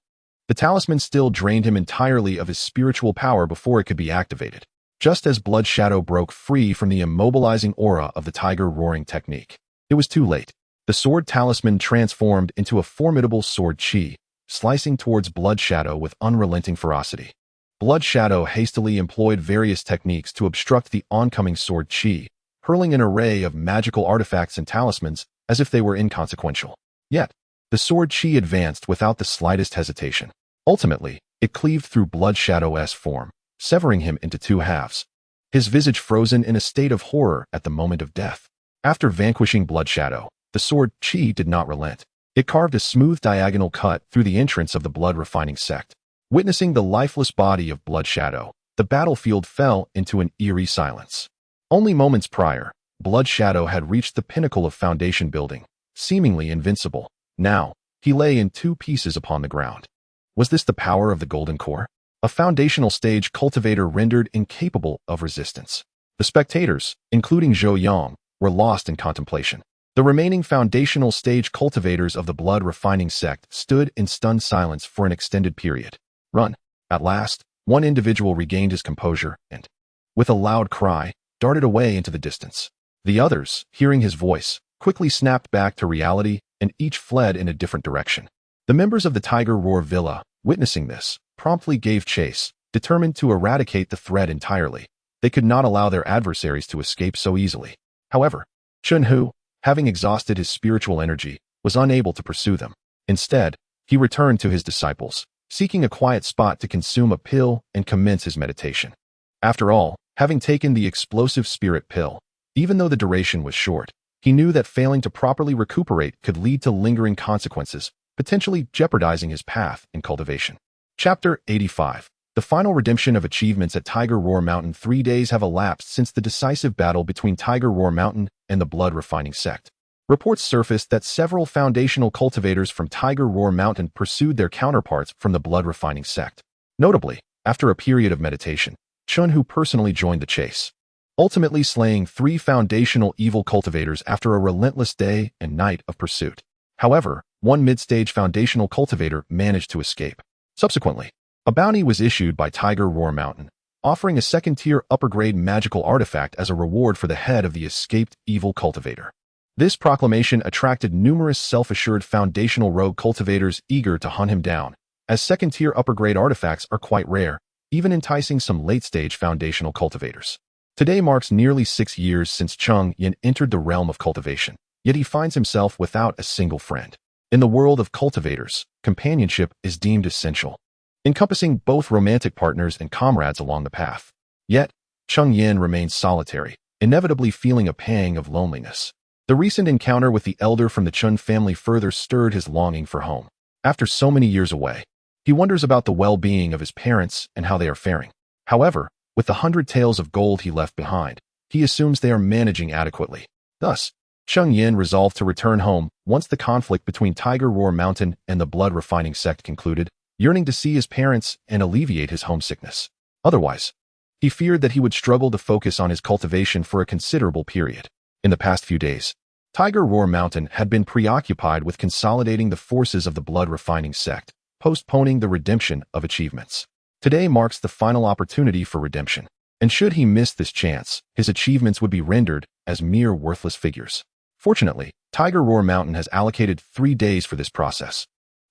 the talisman still drained him entirely of his spiritual power before it could be activated. Just as Blood Shadow broke free from the immobilizing aura of the Tiger Roaring technique, it was too late. The sword talisman transformed into a formidable sword chi, slicing towards Blood Shadow with unrelenting ferocity. Blood Shadow hastily employed various techniques to obstruct the oncoming sword chi, hurling an array of magical artifacts and talismans as if they were inconsequential. Yet, the sword chi advanced without the slightest hesitation. Ultimately, it cleaved through Blood Shadow's form, severing him into two halves. his visage frozen in a state of horror at the moment of death. After vanquishing Blood Shadow, the sword Qi did not relent. It carved a smooth diagonal cut through the entrance of the blood-refining sect. Witnessing the lifeless body of Blood Shadow, the battlefield fell into an eerie silence. Only moments prior, Blood Shadow had reached the pinnacle of foundation building, seemingly invincible. Now, he lay in two pieces upon the ground. Was this the power of the Golden Core? A foundational stage cultivator rendered incapable of resistance. The spectators, including Zhou Yang, were lost in contemplation. The remaining foundational stage cultivators of the blood-refining sect stood in stunned silence for an extended period. Run. At last, one individual regained his composure and, with a loud cry, darted away into the distance. The others, hearing his voice, quickly snapped back to reality and each fled in a different direction. The members of the Tiger Roar Villa, witnessing this, promptly gave chase, determined to eradicate the threat entirely. They could not allow their adversaries to escape so easily. However, Chun Hu, having exhausted his spiritual energy, was unable to pursue them. Instead, he returned to his disciples, seeking a quiet spot to consume a pill and commence his meditation. After all, having taken the explosive spirit pill, even though the duration was short, he knew that failing to properly recuperate could lead to lingering consequences, potentially jeopardizing his path in cultivation. Chapter 85. The final redemption of achievements at Tiger Roar Mountain. 3 days have elapsed since the decisive battle between Tiger Roar Mountain and the blood-refining sect. Reports surfaced that several foundational cultivators from Tiger Roar Mountain pursued their counterparts from the blood-refining sect. Notably, after a period of meditation, Chun Hu personally joined the chase, ultimately slaying 3 foundational evil cultivators after a relentless day and night of pursuit. However, one mid-stage foundational cultivator managed to escape. Subsequently, a bounty was issued by Tiger Roar Mountain, offering a second-tier upper-grade magical artifact as a reward for the head of the escaped evil cultivator. This proclamation attracted numerous self-assured foundational rogue cultivators eager to hunt him down, as second-tier upper-grade artifacts are quite rare, even enticing some late-stage foundational cultivators. Today marks nearly 6 years since Cheng Yan entered the realm of cultivation, yet he finds himself without a single friend. In the world of cultivators, companionship is deemed essential, encompassing both romantic partners and comrades along the path. Yet, Cheng Yan remains solitary, inevitably feeling a pang of loneliness. The recent encounter with the elder from the Chun family further stirred his longing for home. After so many years away, he wonders about the well-being of his parents and how they are faring. However, with the 100 taels of gold he left behind, he assumes they are managing adequately. Thus, Cheng Yan resolved to return home once the conflict between Tiger Roar Mountain and the blood-refining sect concluded, yearning to see his parents and alleviate his homesickness. Otherwise, he feared that he would struggle to focus on his cultivation for a considerable period. In the past few days, Tiger Roar Mountain had been preoccupied with consolidating the forces of the blood-refining sect, postponing the redemption of achievements. Today marks the final opportunity for redemption, and should he miss this chance, his achievements would be rendered as mere worthless figures. Fortunately, Tiger Roar Mountain has allocated 3 days for this process,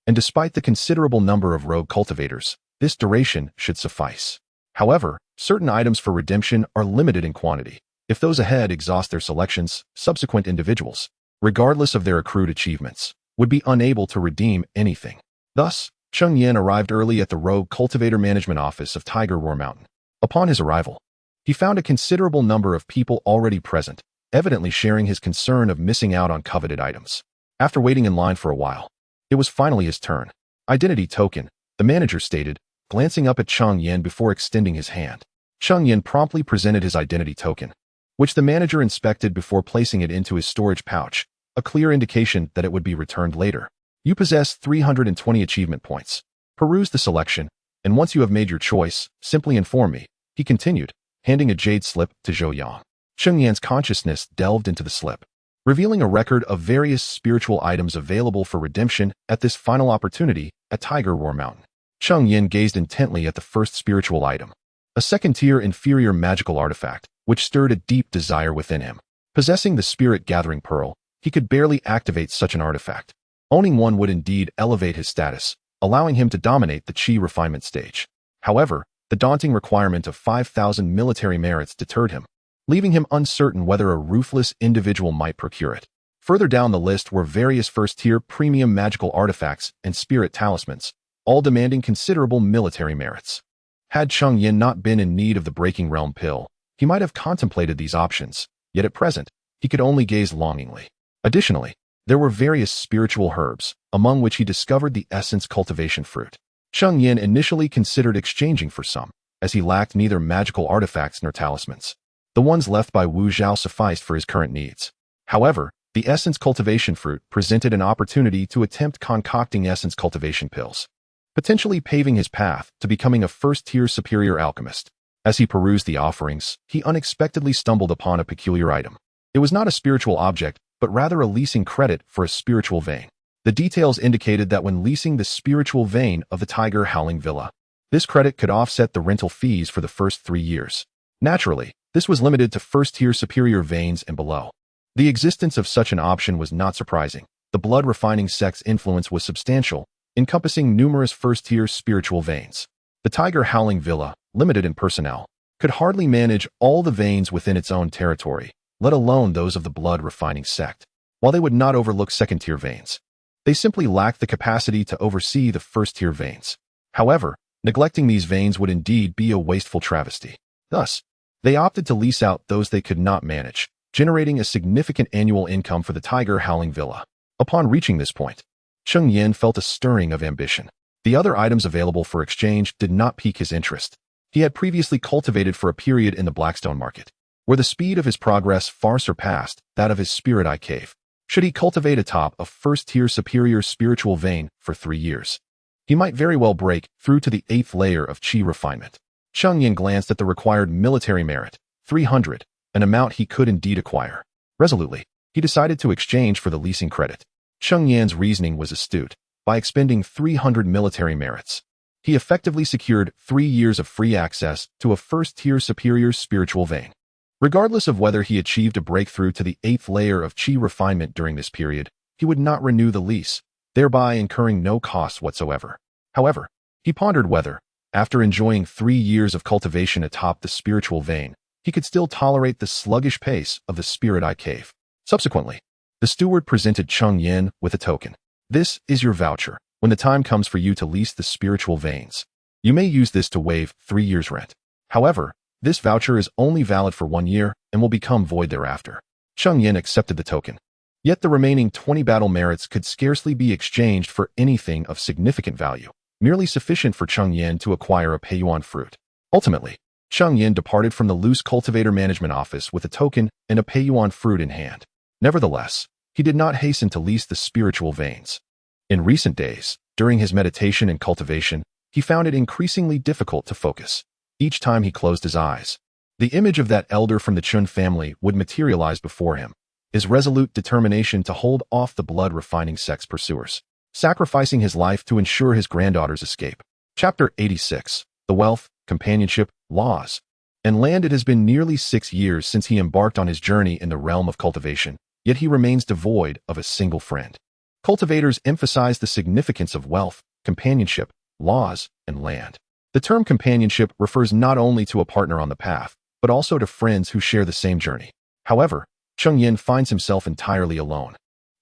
and despite the considerable number of rogue cultivators, this duration should suffice. However, certain items for redemption are limited in quantity. If those ahead exhaust their selections, subsequent individuals, regardless of their accrued achievements, would be unable to redeem anything. Thus, Cheng Yan arrived early at the Rogue Cultivator Management Office of Tiger Roar Mountain. Upon his arrival, he found a considerable number of people already present, evidently sharing his concern of missing out on coveted items. After waiting in line for a while, it was finally his turn. Identity token, the manager stated, glancing up at Cheng Yan before extending his hand. Cheng Yan promptly presented his identity token, which the manager inspected before placing it into his storage pouch, a clear indication that it would be returned later. You possess 320 achievement points. Peruse the selection, and once you have made your choice, simply inform me, he continued, handing a jade slip to Zhou Yang. Cheng Yan's consciousness delved into the slip, revealing a record of various spiritual items available for redemption at this final opportunity at Tiger Roar Mountain. Cheng Yan gazed intently at the first spiritual item, a second-tier inferior magical artifact, which stirred a deep desire within him. Possessing the Spirit Gathering Pearl, he could barely activate such an artifact. Owning one would indeed elevate his status, allowing him to dominate the Qi refinement stage. However, the daunting requirement of 5,000 military merits deterred him, leaving him uncertain whether a ruthless individual might procure it. Further down the list were various first-tier premium magical artifacts and spirit talismans, all demanding considerable military merits. Had Cheng Yan not been in need of the Breaking Realm pill, He might have contemplated these options, yet at present, he could only gaze longingly. Additionally, there were various spiritual herbs, among which he discovered the essence cultivation fruit. Cheng Yan initially considered exchanging for some, as he lacked neither magical artifacts nor talismans. The ones left by Wu Zhao sufficed for his current needs. However, the essence cultivation fruit presented an opportunity to attempt concocting essence cultivation pills, potentially paving his path to becoming a first-tier superior alchemist. As he perused the offerings, he unexpectedly stumbled upon a peculiar item. It was not a spiritual object, but rather a leasing credit for a spiritual vein. The details indicated that when leasing the spiritual vein of the Tiger Howling Villa, this credit could offset the rental fees for the first 3 years. Naturally, this was limited to first-tier superior veins and below. The existence of such an option was not surprising. The blood-refining sect's influence was substantial, encompassing numerous first-tier spiritual veins. The Tiger Howling Villa, limited in personnel, could hardly manage all the veins within its own territory, let alone those of the blood-refining sect. While they would not overlook second-tier veins, they simply lacked the capacity to oversee the first-tier veins. However, neglecting these veins would indeed be a wasteful travesty. Thus, they opted to lease out those they could not manage, generating a significant annual income for the Tiger Howling Villa. Upon reaching this point, Cheng Yan felt a stirring of ambition. The other items available for exchange did not pique his interest. He had previously cultivated for a period in the Blackstone market, where the speed of his progress far surpassed that of his spirit eye cave. Should he cultivate atop a first-tier superior spiritual vein for 3 years, he might very well break through to the 8th layer of chi refinement. Cheng Yan glanced at the required military merit, 300, an amount he could indeed acquire. Resolutely, he decided to exchange for the leasing credit. Cheng Yan's reasoning was astute. By expending 300 military merits, he effectively secured 3 years of free access to a first-tier superior spiritual vein. Regardless of whether he achieved a breakthrough to the 8th layer of chi refinement during this period, he would not renew the lease, thereby incurring no costs whatsoever. However, he pondered whether, after enjoying 3 years of cultivation atop the spiritual vein, he could still tolerate the sluggish pace of the spirit eye cave. Subsequently, the steward presented Cheng Yan with a token. This is your voucher. When the time comes for you to lease the spiritual veins, you may use this to waive 3 years' rent. However, this voucher is only valid for 1 year and will become void thereafter. Cheng Yan accepted the token. Yet the remaining 20 battle merits could scarcely be exchanged for anything of significant value, merely sufficient for Cheng Yan to acquire a Peiyuan fruit. Ultimately, Cheng Yan departed from the loose cultivator management office with a token and a Peiyuan fruit in hand. Nevertheless, he did not hasten to lease the spiritual veins. In recent days, during his meditation and cultivation, he found it increasingly difficult to focus. Each time he closed his eyes, the image of that elder from the Chun family would materialize before him, his resolute determination to hold off the blood-refining sect's pursuers, sacrificing his life to ensure his granddaughter's escape. Chapter 86. The Wealth, Companionship, Laws, and Land. It has been nearly 6 years since he embarked on his journey in the realm of cultivation, yet he remains devoid of a single friend. Cultivators emphasize the significance of wealth, companionship, laws, and land. The term companionship refers not only to a partner on the path, but also to friends who share the same journey. However, Cheng Yan finds himself entirely alone,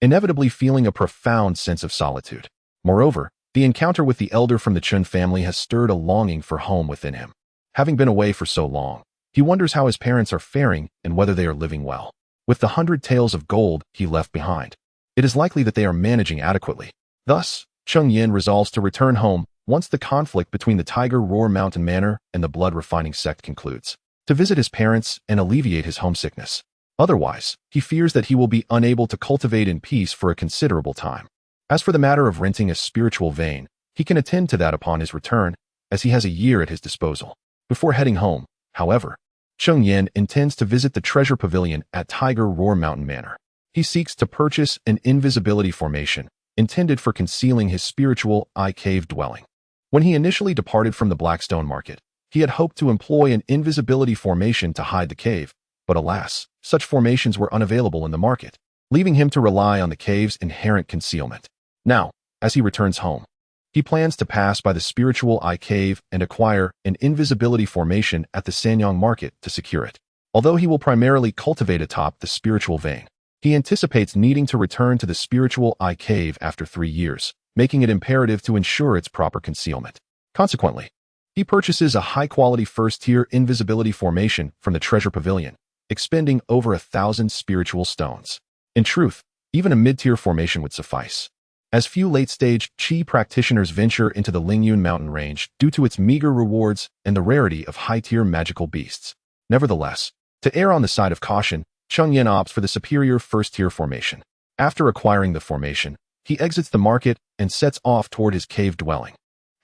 inevitably feeling a profound sense of solitude. Moreover, the encounter with the elder from the Chun family has stirred a longing for home within him. Having been away for so long, he wonders how his parents are faring and whether they are living well. With the 100 taels of gold he left behind, it is likely that they are managing adequately. Thus, Cheng Yan resolves to return home once the conflict between the Tiger Roar Mountain Manor and the blood-refining sect concludes, to visit his parents and alleviate his homesickness. Otherwise, he fears that he will be unable to cultivate in peace for a considerable time. As for the matter of renting a spiritual vein, he can attend to that upon his return, as he has a year at his disposal. Before heading home, however, Cheng Yan intends to visit the treasure pavilion at Tiger Roar Mountain Manor. He seeks to purchase an invisibility formation, intended for concealing his spiritual eye cave dwelling. When he initially departed from the Blackstone market, he had hoped to employ an invisibility formation to hide the cave, but alas, such formations were unavailable in the market, leaving him to rely on the cave's inherent concealment. Now, as he returns home, he plans to pass by the spiritual eye cave and acquire an invisibility formation at the Sanyang market to secure it. Although he will primarily cultivate atop the spiritual vein, he anticipates needing to return to the spiritual eye cave after 3 years, making it imperative to ensure its proper concealment. Consequently, He purchases a high-quality first-tier invisibility formation from the treasure pavilion, expending over 1,000 spiritual stones. In truth, even a mid-tier formation would suffice, as few late-stage Qi practitioners venture into the Lingyun mountain range due to its meager rewards and the rarity of high-tier magical beasts. Nevertheless, to err on the side of caution, Cheng Yan opts for the superior first-tier formation. After acquiring the formation, he exits the market and sets off toward his cave dwelling.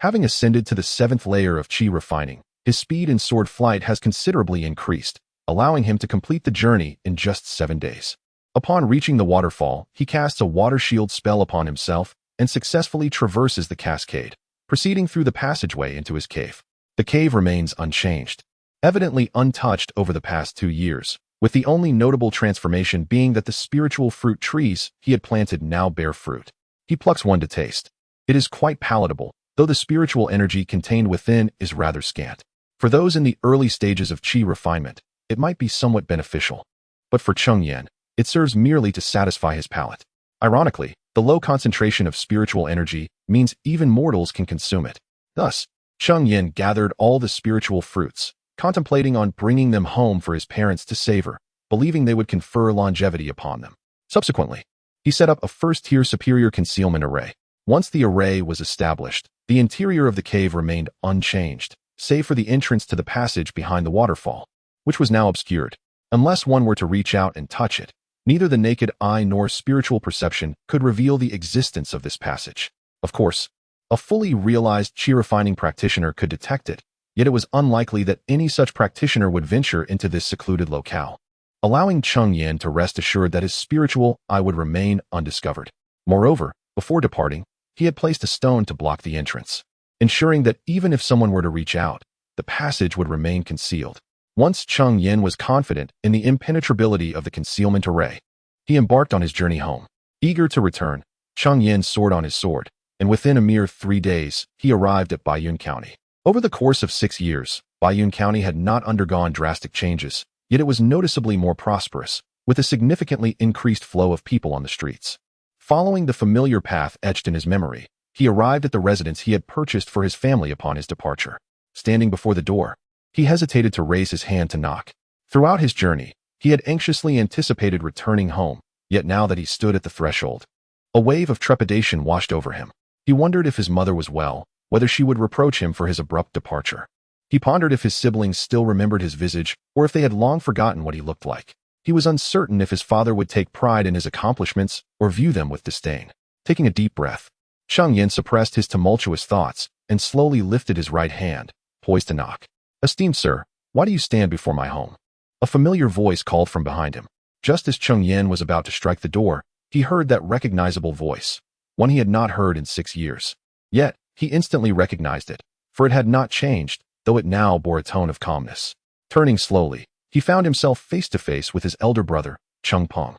Having ascended to the 7th layer of Qi refining, his speed in sword flight has considerably increased, allowing him to complete the journey in just 7 days. Upon reaching the waterfall, he casts a water shield spell upon himself and successfully traverses the cascade, proceeding through the passageway into his cave. The cave remains unchanged, evidently untouched over the past 2 years, with the only notable transformation being that the spiritual fruit trees he had planted now bear fruit. He plucks one to taste. It is quite palatable, though the spiritual energy contained within is rather scant. For those in the early stages of Qi refinement, it might be somewhat beneficial. But for Cheng Yan, it serves merely to satisfy his palate. Ironically, the low concentration of spiritual energy means even mortals can consume it. Thus, Cheng Yan gathered all the spiritual fruits, contemplating on bringing them home for his parents to savor, believing they would confer longevity upon them. Subsequently, he set up a first-tier superior concealment array. Once the array was established, the interior of the cave remained unchanged, save for the entrance to the passage behind the waterfall, which was now obscured. Unless one were to reach out and touch it, neither the naked eye nor spiritual perception could reveal the existence of this passage. Of course, a fully realized Qi refining practitioner could detect it, yet it was unlikely that any such practitioner would venture into this secluded locale, allowing Cheng Yan to rest assured that his spiritual eye would remain undiscovered. Moreover, before departing, he had placed a stone to block the entrance, ensuring that even if someone were to reach out, the passage would remain concealed. Once Cheng Yan was confident in the impenetrability of the concealment array, he embarked on his journey home. Eager to return, Cheng Yan soared on his sword, and within a mere 3 days, he arrived at Baiyun County. Over the course of 6 years, Baiyun County had not undergone drastic changes, yet it was noticeably more prosperous, with a significantly increased flow of people on the streets. Following the familiar path etched in his memory, he arrived at the residence he had purchased for his family upon his departure. Standing before the door, he hesitated to raise his hand to knock. Throughout his journey, he had anxiously anticipated returning home, yet now that he stood at the threshold, a wave of trepidation washed over him. He wondered if his mother was well, whether she would reproach him for his abrupt departure. He pondered if his siblings still remembered his visage or if they had long forgotten what he looked like. He was uncertain if his father would take pride in his accomplishments or view them with disdain. Taking a deep breath, Cheng Yan suppressed his tumultuous thoughts and slowly lifted his right hand, poised to knock. "Esteemed sir, why do you stand before my home?" A familiar voice called from behind him. Just as Cheng Yan was about to strike the door, he heard that recognizable voice, one he had not heard in 6 years. Yet, he instantly recognized it, for it had not changed, though it now bore a tone of calmness. Turning slowly, he found himself face to face with his elder brother, Cheng Peng.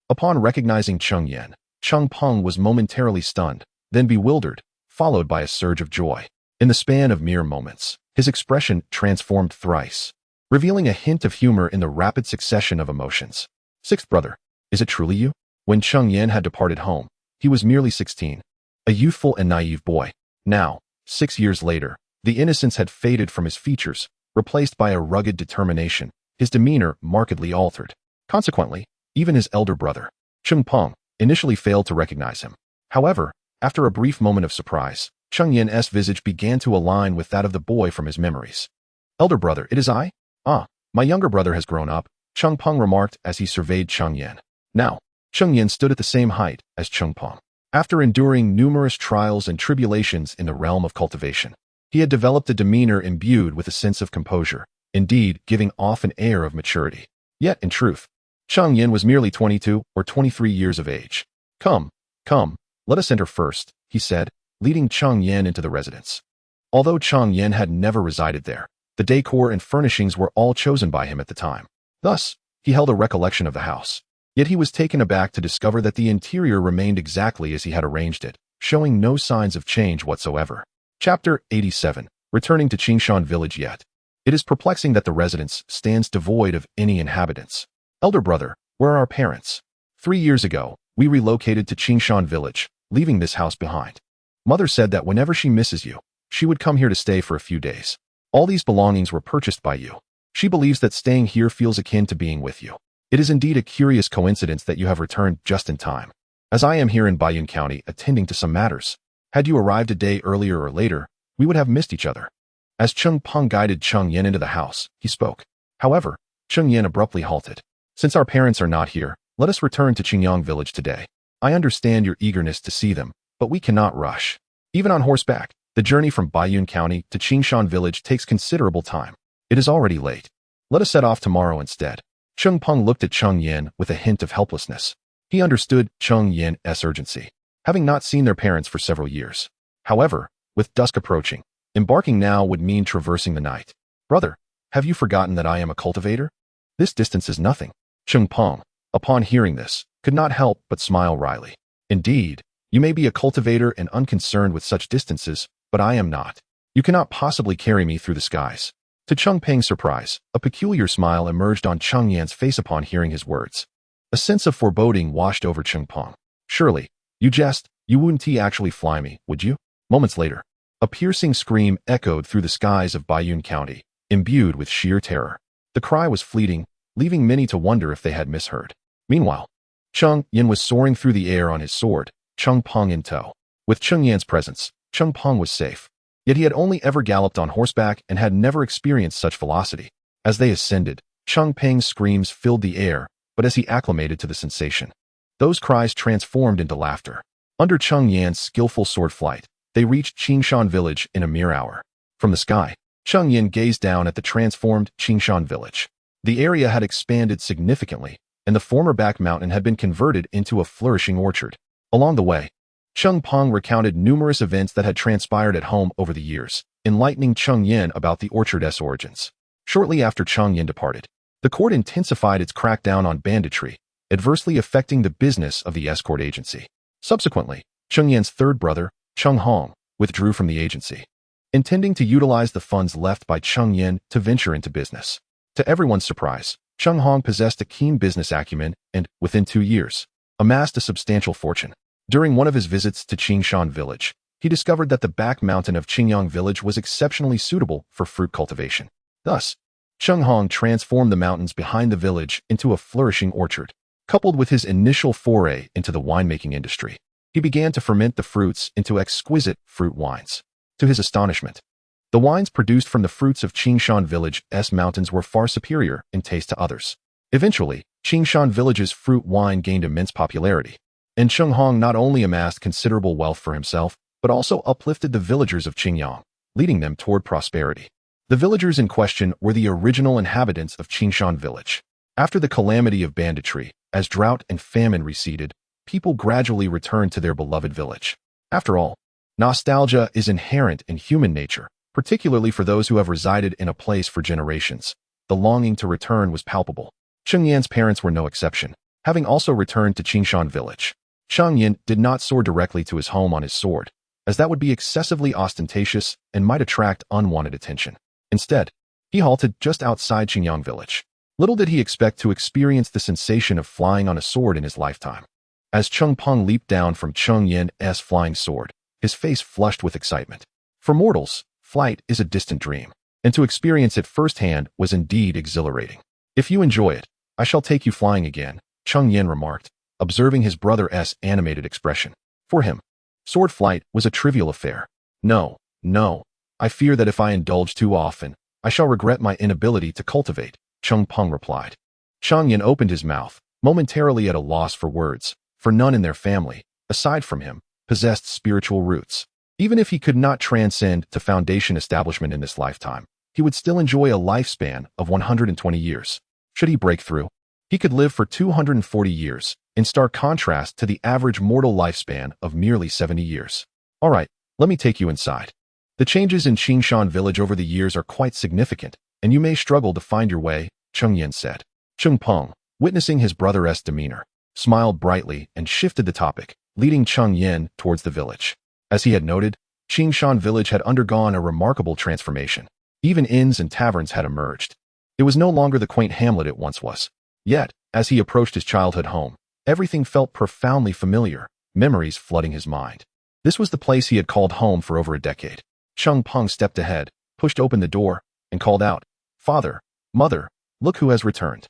Upon recognizing Cheng Yan, Cheng Peng was momentarily stunned, then bewildered, followed by a surge of joy. In the span of mere moments, his expression transformed thrice, revealing a hint of humor in the rapid succession of emotions. "Sixth brother, is it truly you?" When Cheng Yan had departed home, he was merely 16, a youthful and naive boy. Now, 6 years later, the innocence had faded from his features, replaced by a rugged determination, his demeanor markedly altered. Consequently, even his elder brother, Cheng Peng, initially failed to recognize him. However, after a brief moment of surprise, Cheng Yan's visage began to align with that of the boy from his memories. "Elder brother, it is I? Ah, my younger brother has grown up," Cheng Peng remarked as he surveyed Cheng Yan. Now, Cheng Yan stood at the same height as Cheng Peng. After enduring numerous trials and tribulations in the realm of cultivation, he had developed a demeanor imbued with a sense of composure, indeed giving off an air of maturity. Yet, in truth, Cheng Yan was merely 22 or 23 years of age. Come, let us enter first," he said, leading Cheng Yan into the residence. Although Cheng Yan had never resided there, the decor and furnishings were all chosen by him at the time. Thus, he held a recollection of the house. Yet he was taken aback to discover that the interior remained exactly as he had arranged it, showing no signs of change whatsoever. Chapter 87. Returning to Qingshan village yet. It is perplexing that the residence stands devoid of any inhabitants. "Elder brother, where are our parents?" 3 years ago, we relocated to Qingshan village, leaving this house behind. Mother said that whenever she misses you, she would come here to stay for a few days. All these belongings were purchased by you. She believes that staying here feels akin to being with you. It is indeed a curious coincidence that you have returned just in time, as I am here in Bayun County attending to some matters. Had you arrived a day earlier or later, we would have missed each other. As Cheng Peng guided Cheng Yan into the house, he spoke. However, Cheng Yan abruptly halted. Since our parents are not here, let us return to Qingyang village today. I understand your eagerness to see them, but we cannot rush. Even on horseback, the journey from Bayun County to Qingshan village takes considerable time. It is already late. Let us set off tomorrow instead. Cheng Peng looked at Cheng Yan with a hint of helplessness. He understood Cheng Yan's urgency, having not seen their parents for several years. However, with dusk approaching, embarking now would mean traversing the night. Brother, have you forgotten that I am a cultivator? This distance is nothing. Cheng Peng, upon hearing this, could not help but smile wryly. Indeed, you may be a cultivator and unconcerned with such distances, but I am not. You cannot possibly carry me through the skies. To Cheng Peng's surprise, a peculiar smile emerged on Cheng Yan's face upon hearing his words. A sense of foreboding washed over Cheng Peng. Surely, you jest, you wouldn't actually fly me, would you? Moments later, a piercing scream echoed through the skies of Bayun County, imbued with sheer terror. The cry was fleeting, leaving many to wonder if they had misheard. Meanwhile, Cheng Yan was soaring through the air on his sword, Cheng Peng in tow. With Cheng Yan's presence, Cheng Peng was safe. Yet he had only ever galloped on horseback and had never experienced such velocity. As they ascended, Cheng Peng's screams filled the air, but as he acclimated to the sensation, those cries transformed into laughter. Under Cheng Yan's skillful sword flight, they reached Qingshan village in a mere hour. From the sky, Cheng Yan gazed down at the transformed Qingshan village. The area had expanded significantly, and the former back mountain had been converted into a flourishing orchard. Along the way, Cheng Peng recounted numerous events that had transpired at home over the years, enlightening Cheng Yan about the orchard's origins. Shortly after Cheng Yan departed, the court intensified its crackdown on banditry, adversely affecting the business of the escort agency. Subsequently, Cheng Yan's third brother, Cheng Hong, withdrew from the agency, intending to utilize the funds left by Cheng Yan to venture into business. To everyone's surprise, Cheng Hong possessed a keen business acumen and, within 2 years, amassed a substantial fortune. During one of his visits to Qingshan village, he discovered that the back mountain of Qingyang village was exceptionally suitable for fruit cultivation. Thus, Cheng Hong transformed the mountains behind the village into a flourishing orchard. Coupled with his initial foray into the winemaking industry, he began to ferment the fruits into exquisite fruit wines. To his astonishment, the wines produced from the fruits of Qingshan village's mountains were far superior in taste to others. Eventually, Qingshan village's fruit wine gained immense popularity, and Cheng Hong not only amassed considerable wealth for himself, but also uplifted the villagers of Qingyang, leading them toward prosperity. The villagers in question were the original inhabitants of Qingshan village. After the calamity of banditry, as drought and famine receded, people gradually returned to their beloved village. After all, nostalgia is inherent in human nature, particularly for those who have resided in a place for generations. The longing to return was palpable. Cheng Yan's parents were no exception, having also returned to Qingshan village. Cheng Yan did not soar directly to his home on his sword, as that would be excessively ostentatious and might attract unwanted attention. Instead, he halted just outside Qingyang village. Little did he expect to experience the sensation of flying on a sword in his lifetime. As Cheng Peng leaped down from Cheng Yan's flying sword, his face flushed with excitement. For mortals, flight is a distant dream, and to experience it firsthand was indeed exhilarating. If you enjoy it, I shall take you flying again, Cheng Yan remarked, observing his brother's animated expression. For him, sword flight was a trivial affair. No, I fear that if I indulge too often, I shall regret my inability to cultivate, Cheng Peng replied. Cheng Yan opened his mouth, momentarily at a loss for words, for none in their family, aside from him, possessed spiritual roots. Even if he could not transcend to foundation establishment in this lifetime, he would still enjoy a lifespan of 120 years. Should he break through, he could live for 240 years, in stark contrast to the average mortal lifespan of merely 70 years. All right, let me take you inside. The changes in Qingshan village over the years are quite significant, and you may struggle to find your way, Cheng Yan said. Cheng Peng, witnessing his brother's demeanor, smiled brightly and shifted the topic, leading Cheng Yan towards the village. As he had noted, Qingshan village had undergone a remarkable transformation. Even inns and taverns had emerged. It was no longer the quaint hamlet it once was. Yet, as he approached his childhood home, everything felt profoundly familiar, memories flooding his mind. This was the place he had called home for over a decade. Cheng Peng stepped ahead, pushed open the door, and called out, "Father, Mother, look who has returned."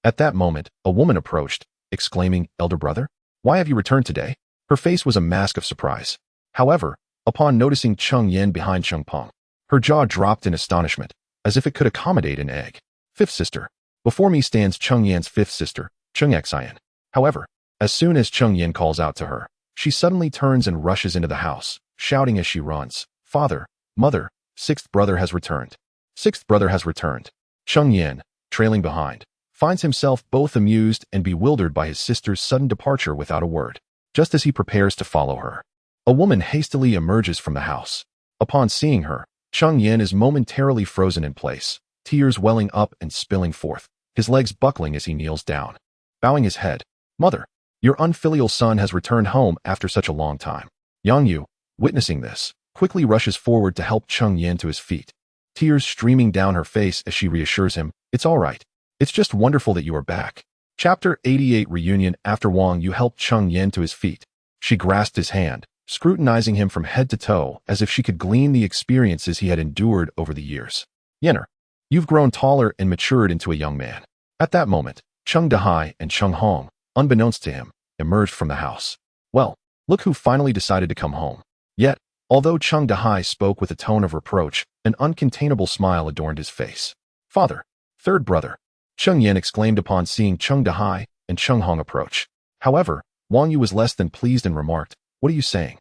At that moment, a woman approached, exclaiming, "Elder brother, why have you returned today?" Her face was a mask of surprise. However, upon noticing Cheng Yan behind Cheng Peng, her jaw dropped in astonishment, as if it could accommodate an egg. Fifth sister. Before me stands Cheng Yan's fifth sister, Cheng Yan. However, as soon as Cheng Yan calls out to her, she suddenly turns and rushes into the house, shouting as she runs, "Father, Mother, sixth brother has returned. Sixth brother has returned." Cheng Yan, trailing behind, finds himself both amused and bewildered by his sister's sudden departure without a word. Just as he prepares to follow her, a woman hastily emerges from the house. Upon seeing her, Cheng Yan is momentarily frozen in place, tears welling up and spilling forth, his legs buckling as he kneels down. Bowing his head, "Mother, your unfilial son has returned home after such a long time." Yang Yu, witnessing this, quickly rushes forward to help Cheng Yan to his feet, tears streaming down her face as she reassures him, "It's all right. It's just wonderful that you are back." Chapter 88 Reunion. After Wang Yu helped Cheng Yan to his feet, she grasped his hand, scrutinizing him from head to toe as if she could glean the experiences he had endured over the years. "Yenner, you've grown taller and matured into a young man." At that moment, Cheng Dahai and Cheng Hong, unbeknownst to him, emerged from the house. "Well, look who finally decided to come home." Yet, although Cheng Dahai spoke with a tone of reproach, an uncontainable smile adorned his face. "Father, third brother," Cheng Yan exclaimed upon seeing Cheng Dahai and Cheng Hong approach. However, Wang Yu was less than pleased and remarked, "What are you saying?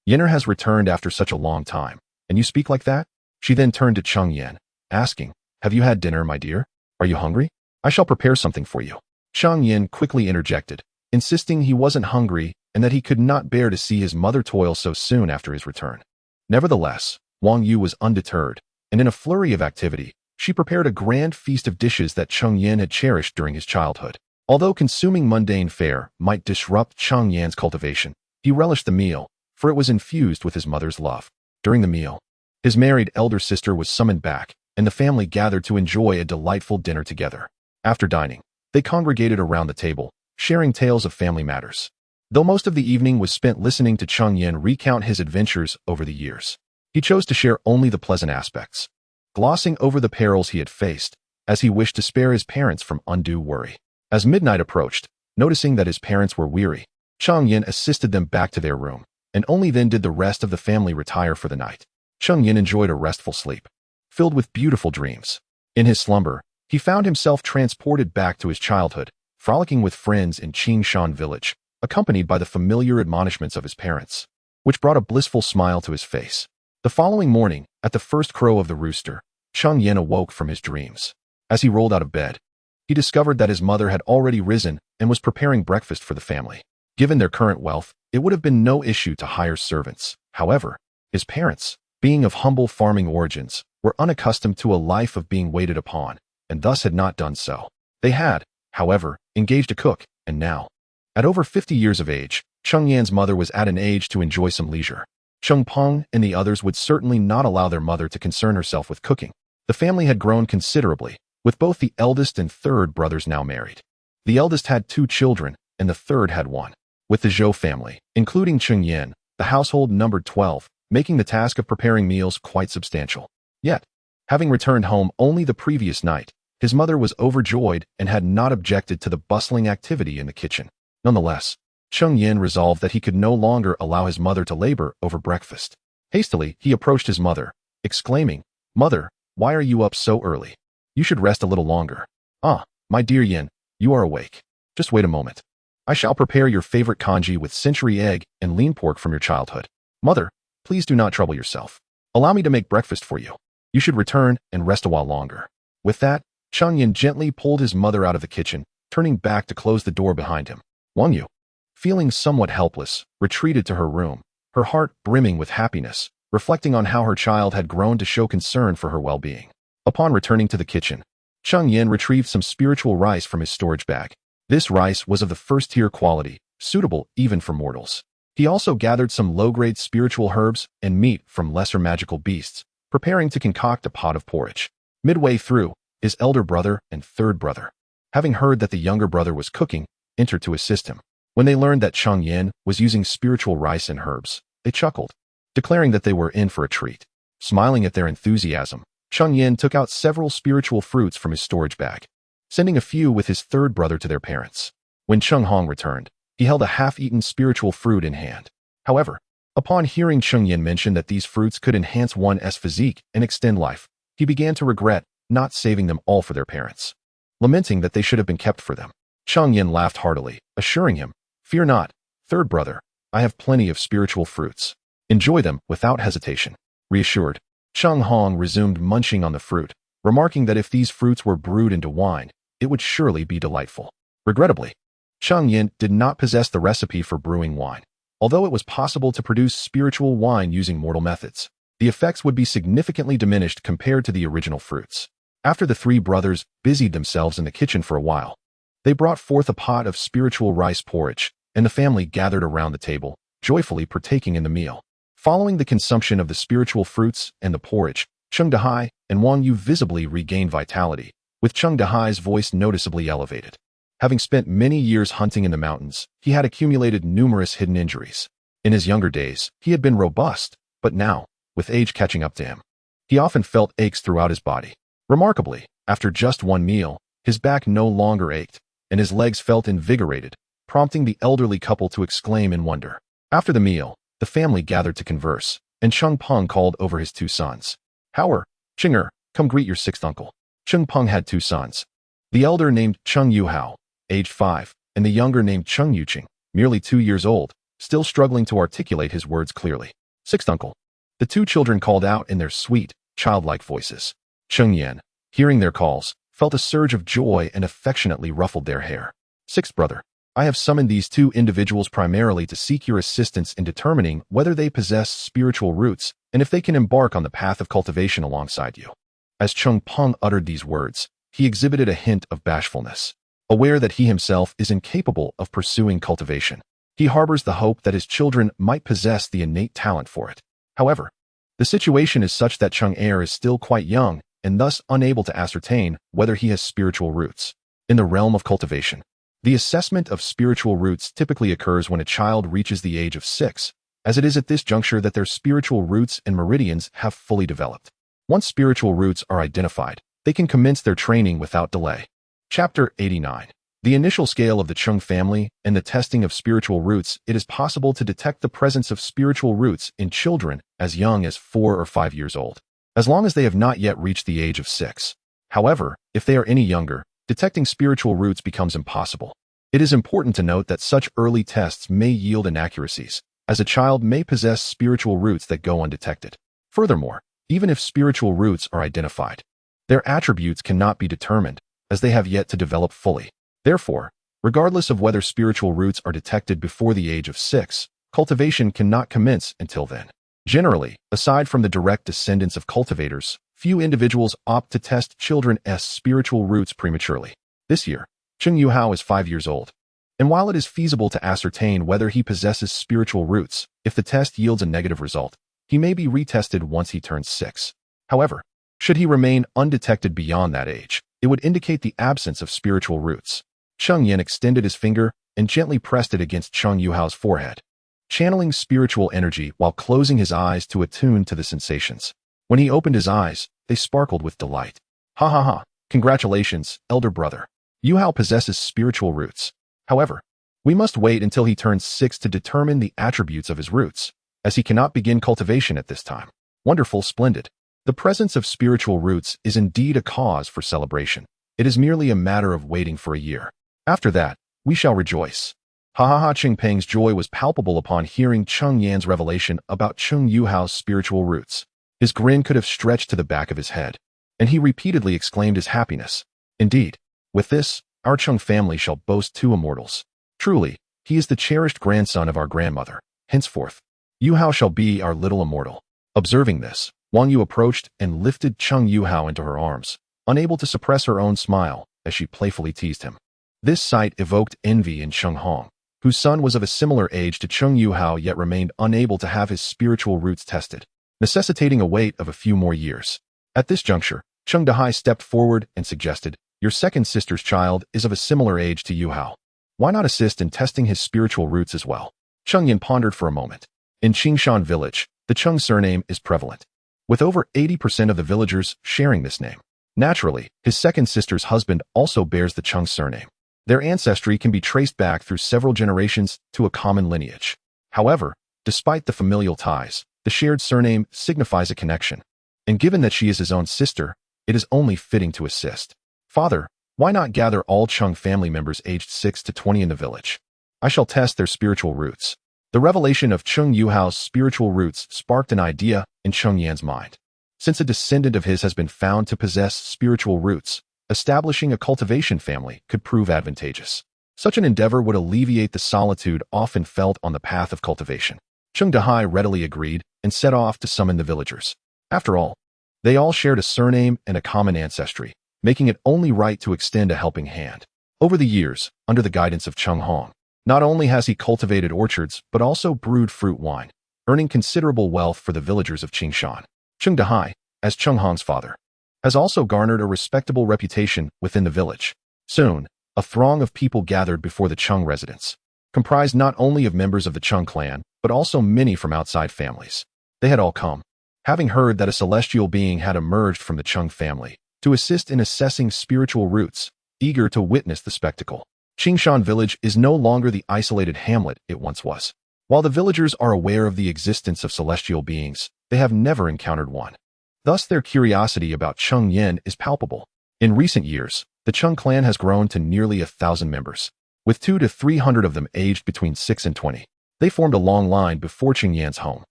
Yenner has returned after such a long time, and you speak like that?" She then turned to Cheng Yan, asking, "Have you had dinner, my dear? Are you hungry? I shall prepare something for you." Cheng Yan quickly interjected, insisting he wasn't hungry and that he could not bear to see his mother toil so soon after his return. Nevertheless, Wang Yu was undeterred, and in a flurry of activity, she prepared a grand feast of dishes that Cheng Yan had cherished during his childhood. Although consuming mundane fare might disrupt Cheng Yan's cultivation, he relished the meal, for it was infused with his mother's love. During the meal, his married elder sister was summoned back, and the family gathered to enjoy a delightful dinner together. After dining, they congregated around the table, sharing tales of family matters. Though most of the evening was spent listening to Cheng Yan recount his adventures over the years, he chose to share only the pleasant aspects, glossing over the perils he had faced, as he wished to spare his parents from undue worry. As midnight approached, noticing that his parents were weary, Cheng Yan assisted them back to their room, and only then did the rest of the family retire for the night. Cheng Yan enjoyed a restful sleep, filled with beautiful dreams. In his slumber, he found himself transported back to his childhood, frolicking with friends in Qingshan village, accompanied by the familiar admonishments of his parents, which brought a blissful smile to his face. The following morning, at the first crow of the rooster, Cheng Yan awoke from his dreams. As he rolled out of bed, he discovered that his mother had already risen and was preparing breakfast for the family. Given their current wealth, it would have been no issue to hire servants. However, his parents, being of humble farming origins, were unaccustomed to a life of being waited upon, and thus had not done so. They had, however, engaged a cook, and now, at over 50 years of age, Cheng Yan's mother was at an age to enjoy some leisure. Cheng Peng and the others would certainly not allow their mother to concern herself with cooking. The family had grown considerably, with both the eldest and third brothers now married. The eldest had 2 children, and the third had 1. With the Zhou family, including Cheng Yan, the household numbered 12, making the task of preparing meals quite substantial. Yet, having returned home only the previous night, his mother was overjoyed and had not objected to the bustling activity in the kitchen. Nonetheless, Cheng Yan resolved that he could no longer allow his mother to labor over breakfast. Hastily, he approached his mother, exclaiming, "Mother, why are you up so early? You should rest a little longer." "Ah, my dear Yan, you are awake. Just wait a moment. I shall prepare your favorite congee with century egg and lean pork from your childhood." "Mother, please do not trouble yourself. Allow me to make breakfast for you. You should return and rest a while longer." With that, Cheng Yan gently pulled his mother out of the kitchen, turning back to close the door behind him. Wang Yu, feeling somewhat helpless, retreated to her room, her heart brimming with happiness, reflecting on how her child had grown to show concern for her well-being. Upon returning to the kitchen, Cheng Yan retrieved some spiritual rice from his storage bag. This rice was of the first-tier quality, suitable even for mortals. He also gathered some low-grade spiritual herbs and meat from lesser magical beasts, preparing to concoct a pot of porridge. Midway through, his elder brother and third brother, having heard that the younger brother was cooking, entered to assist him. When they learned that Cheng Yan was using spiritual rice and herbs, they chuckled, declaring that they were in for a treat. Smiling at their enthusiasm, Cheng Yan took out several spiritual fruits from his storage bag, sending a few with his third brother to their parents. When Cheng Hong returned, he held a half-eaten spiritual fruit in hand. However, upon hearing Cheng Yan mention that these fruits could enhance one's physique and extend life, he began to regret not saving them all for their parents, lamenting that they should have been kept for them. Cheng Yan laughed heartily, assuring him, "Fear not, third brother, I have plenty of spiritual fruits. Enjoy them without hesitation." Reassured, Cheng Hong resumed munching on the fruit, remarking that if these fruits were brewed into wine, it would surely be delightful. Regrettably, Cheng Yan did not possess the recipe for brewing wine. Although it was possible to produce spiritual wine using mortal methods, the effects would be significantly diminished compared to the original fruits. After the three brothers busied themselves in the kitchen for a while, they brought forth a pot of spiritual rice porridge, and the family gathered around the table, joyfully partaking in the meal. Following the consumption of the spiritual fruits and the porridge, Cheng Dahai and Wang Yu visibly regained vitality, with Cheng Dahai's voice noticeably elevated. Having spent many years hunting in the mountains, he had accumulated numerous hidden injuries. In his younger days, he had been robust, but now, with age catching up to him, he often felt aches throughout his body. Remarkably, after just one meal, his back no longer ached, and his legs felt invigorated, prompting the elderly couple to exclaim in wonder. After the meal, the family gathered to converse, and Cheng Peng called over his two sons. "Howard, Chinger, come greet your sixth uncle." Cheng Peng had two sons. The elder named Cheng Yuhao, aged 5, and the younger named Cheng Yuqing, merely 2 years old, still struggling to articulate his words clearly. "Sixth uncle," the two children called out in their sweet, childlike voices. Cheng Yan, hearing their calls, felt a surge of joy and affectionately ruffled their hair. "Sixth brother, I have summoned these two individuals primarily to seek your assistance in determining whether they possess spiritual roots and if they can embark on the path of cultivation alongside you." As Cheng Peng uttered these words, he exhibited a hint of bashfulness. Aware that he himself is incapable of pursuing cultivation, he harbors the hope that his children might possess the innate talent for it. However, the situation is such that Cheng Er is still quite young and thus unable to ascertain whether he has spiritual roots. In the realm of cultivation, the assessment of spiritual roots typically occurs when a child reaches the age of 6, as it is at this juncture that their spiritual roots and meridians have fully developed. Once spiritual roots are identified, they can commence their training without delay. Chapter 89. The initial scale of the Cheng family and the testing of spiritual roots. It is possible to detect the presence of spiritual roots in children as young as 4 or 5 years old, as long as they have not yet reached the age of 6. However, if they are any younger, detecting spiritual roots becomes impossible. It is important to note that such early tests may yield inaccuracies, as a child may possess spiritual roots that go undetected. Furthermore, even if spiritual roots are identified, their attributes cannot be determined, as they have yet to develop fully. Therefore, regardless of whether spiritual roots are detected before the age of 6, cultivation cannot commence until then. Generally, aside from the direct descendants of cultivators, few individuals opt to test children's spiritual roots prematurely. This year, Cheng Yuhao is 5 years old, and while it is feasible to ascertain whether he possesses spiritual roots, if the test yields a negative result, he may be retested once he turns 6. However, should he remain undetected beyond that age, it would indicate the absence of spiritual roots. Cheng Yan extended his finger and gently pressed it against Cheng Yuhao's forehead, channeling spiritual energy while closing his eyes to attune to the sensations. When he opened his eyes, they sparkled with delight. "Ha ha ha, congratulations, elder brother. Yuhao possesses spiritual roots. However, we must wait until he turns 6 to determine the attributes of his roots, as he cannot begin cultivation at this time." Wonderful, splendid. The presence of spiritual roots is indeed a cause for celebration. It is merely a matter of waiting for a year. After that, we shall rejoice. Ha ha ha. Cheng Peng's joy was palpable upon hearing Cheng Yan's revelation about Cheng Yuhao's spiritual roots. His grin could have stretched to the back of his head, and he repeatedly exclaimed his happiness. "Indeed, with this, our Cheng family shall boast 2 immortals. Truly, he is the cherished grandson of our grandmother. Henceforth, Yuhao shall be our little immortal." Observing this, Wang Yu approached and lifted Cheng Yuhao into her arms, unable to suppress her own smile as she playfully teased him. This sight evoked envy in Cheng Hong, whose son was of a similar age to Cheng Yuhao yet remained unable to have his spiritual roots tested, necessitating a wait of a few more years. At this juncture, Cheng Dahai stepped forward and suggested, "Your second sister's child is of a similar age to Yuhao. Why not assist in testing his spiritual roots as well?" Cheng Yan pondered for a moment. In Qingshan village, the Cheng surname is prevalent. with over 80% of the villagers sharing this name. Naturally, his second sister's husband also bears the Cheng surname. Their ancestry can be traced back through several generations to a common lineage. However, despite the familial ties, the shared surname signifies a connection. And given that she is his own sister, it is only fitting to assist. Father, why not gather all Cheng family members aged 6 to 20 in the village? I shall test their spiritual roots. The revelation of Cheng Yuhao's spiritual roots sparked an idea in Cheng Yan's mind. Since a descendant of his has been found to possess spiritual roots, establishing a cultivation family could prove advantageous. Such an endeavor would alleviate the solitude often felt on the path of cultivation. Cheng Dahai readily agreed and set off to summon the villagers. After all, they all shared a surname and a common ancestry, making it only right to extend a helping hand. Over the years, under the guidance of Cheng Hong, not only has he cultivated orchards, but also brewed fruit wine, earning considerable wealth for the villagers of Qingshan. Cheng Dahai, as Cheng Hong's father, has also garnered a respectable reputation within the village. Soon, a throng of people gathered before the Cheng residence, comprised not only of members of the Cheng clan, but also many from outside families. They had all come, having heard that a celestial being had emerged from the Cheng family, to assist in assessing spiritual roots, eager to witness the spectacle. Qingshan village is no longer the isolated hamlet it once was. While the villagers are aware of the existence of celestial beings, they have never encountered one. Thus, their curiosity about Cheng Yan is palpable. In recent years, the Cheng clan has grown to nearly 1,000 members, with 200 to 300 of them aged between 6 and 20. They formed a long line before Cheng Yan's home.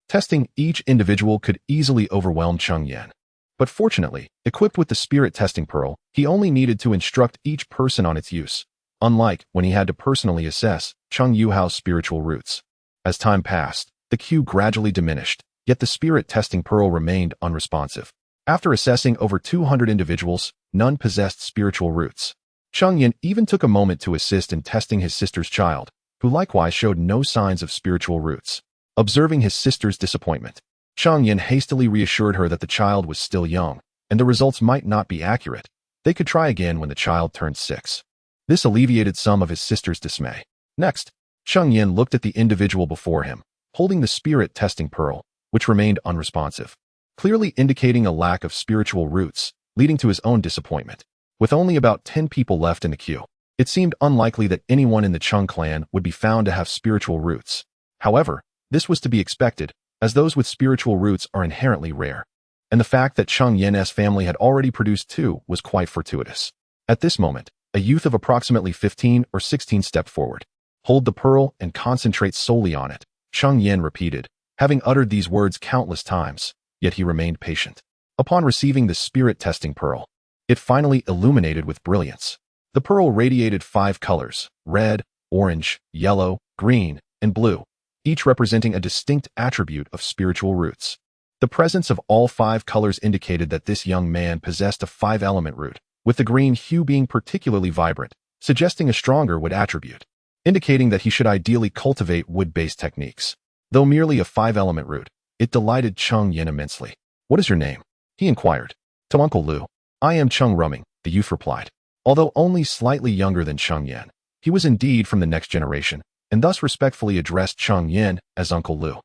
Testing each individual could easily overwhelm Cheng Yan. But fortunately, equipped with the spirit testing pearl, he only needed to instruct each person on its use, unlike when he had to personally assess Cheng Yuhao's spiritual roots. As time passed, the queue gradually diminished, yet the spirit testing pearl remained unresponsive. After assessing over 200 individuals, none possessed spiritual roots. Cheng Yan even took a moment to assist in testing his sister's child, who likewise showed no signs of spiritual roots. Observing his sister's disappointment, Cheng Yan hastily reassured her that the child was still young, and the results might not be accurate. They could try again when the child turned 6. This alleviated some of his sister's dismay. Next, Cheng Yan looked at the individual before him, holding the spirit testing pearl, which remained unresponsive, clearly indicating a lack of spiritual roots, leading to his own disappointment. With only about 10 people left in the queue, it seemed unlikely that anyone in the Cheng clan would be found to have spiritual roots. However, this was to be expected, as those with spiritual roots are inherently rare. And the fact that Cheng Yan's family had already produced 2 was quite fortuitous. At this moment, a youth of approximately 15 or 16 stepped forward. Hold the pearl and concentrate solely on it, Cheng Yan repeated, having uttered these words countless times, yet he remained patient. Upon receiving the spirit testing pearl, it finally illuminated with brilliance. The pearl radiated 5 colors: red, orange, yellow, green, and blue, each representing a distinct attribute of spiritual roots. The presence of all 5 colors indicated that this young man possessed a 5-element root, with the green hue being particularly vibrant, suggesting a stronger wood attribute, indicating that he should ideally cultivate wood-based techniques. Though merely a 5-element root, it delighted Cheng Yan immensely. "What is your name?" he inquired. "To Uncle Lu." "I am Cheng Rumming," the youth replied. Although only slightly younger than Cheng Yan, he was indeed from the next generation, and thus respectfully addressed Cheng Yan as Uncle Lu.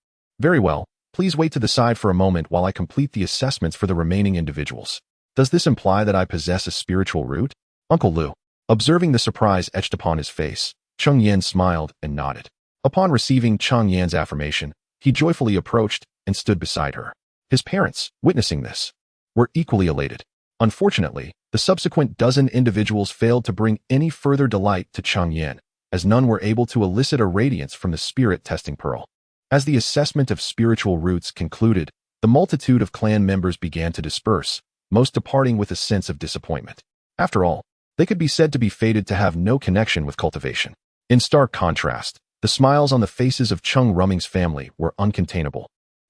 "Very well, please wait to the side for a moment while I complete the assessments for the remaining individuals. Does this imply that I possess a spiritual root?" Uncle Lu, observing the surprise etched upon his face, Cheng Yan smiled and nodded. Upon receiving Cheng Yan's affirmation, he joyfully approached and stood beside her. His parents, witnessing this, were equally elated. Unfortunately, the subsequent dozen individuals failed to bring any further delight to Cheng Yan, as none were able to elicit a radiance from the spirit testing pearl. As the assessment of spiritual roots concluded, the multitude of clan members began to disperse, most departing with a sense of disappointment. After all, they could be said to be fated to have no connection with cultivation. In stark contrast, the smiles on the faces of Cheng Rumming's family were uncontainable,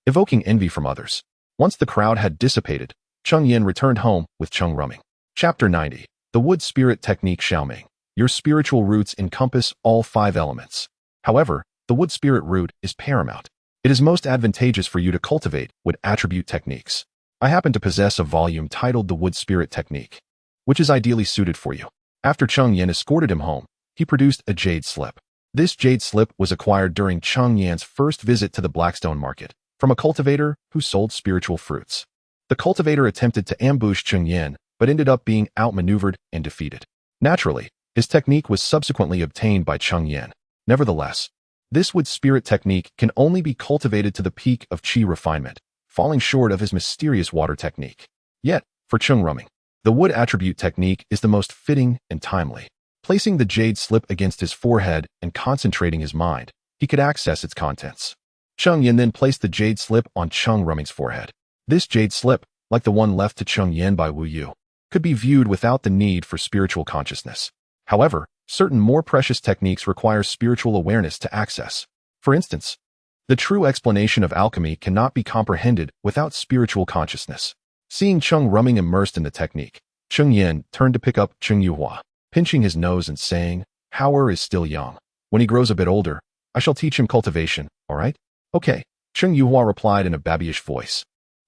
evoking envy from others. Once the crowd had dissipated, Cheng Yan returned home with Cheng Rumming. Chapter 90. The Wood Spirit Technique. Xiaoming. Your spiritual roots encompass all 5 elements. However, the wood spirit root is paramount. It is most advantageous for you to cultivate wood attribute techniques. I happen to possess a volume titled The Wood Spirit Technique, which is ideally suited for you. After Cheng Yan escorted him home, he produced a jade slip. This jade slip was acquired during Cheng Yan's first visit to the Blackstone market, from a cultivator who sold spiritual fruits. The cultivator attempted to ambush Cheng Yan, but ended up being outmaneuvered and defeated. Naturally, his technique was subsequently obtained by Cheng Yan. Nevertheless, this wood spirit technique can only be cultivated to the peak of qi refinement, falling short of his mysterious water technique. Yet, for Cheng Rumming, the wood attribute technique is the most fitting and timely. Placing the jade slip against his forehead and concentrating his mind, he could access its contents. Cheng Yan then placed the jade slip on Cheng Rumming's forehead. This jade slip, like the one left to Cheng Yan by Wu Yu, could be viewed without the need for spiritual consciousness. However, certain more precious techniques require spiritual awareness to access. For instance, the true explanation of alchemy cannot be comprehended without spiritual consciousness. Seeing Cheng Rumming immersed in the technique, Cheng Yan turned to pick up Cheng Yuhua, pinching his nose and saying, "Howard is still young. When he grows a bit older, I shall teach him cultivation, all right?" "Okay," Cheng Yuhua replied in a babyish voice.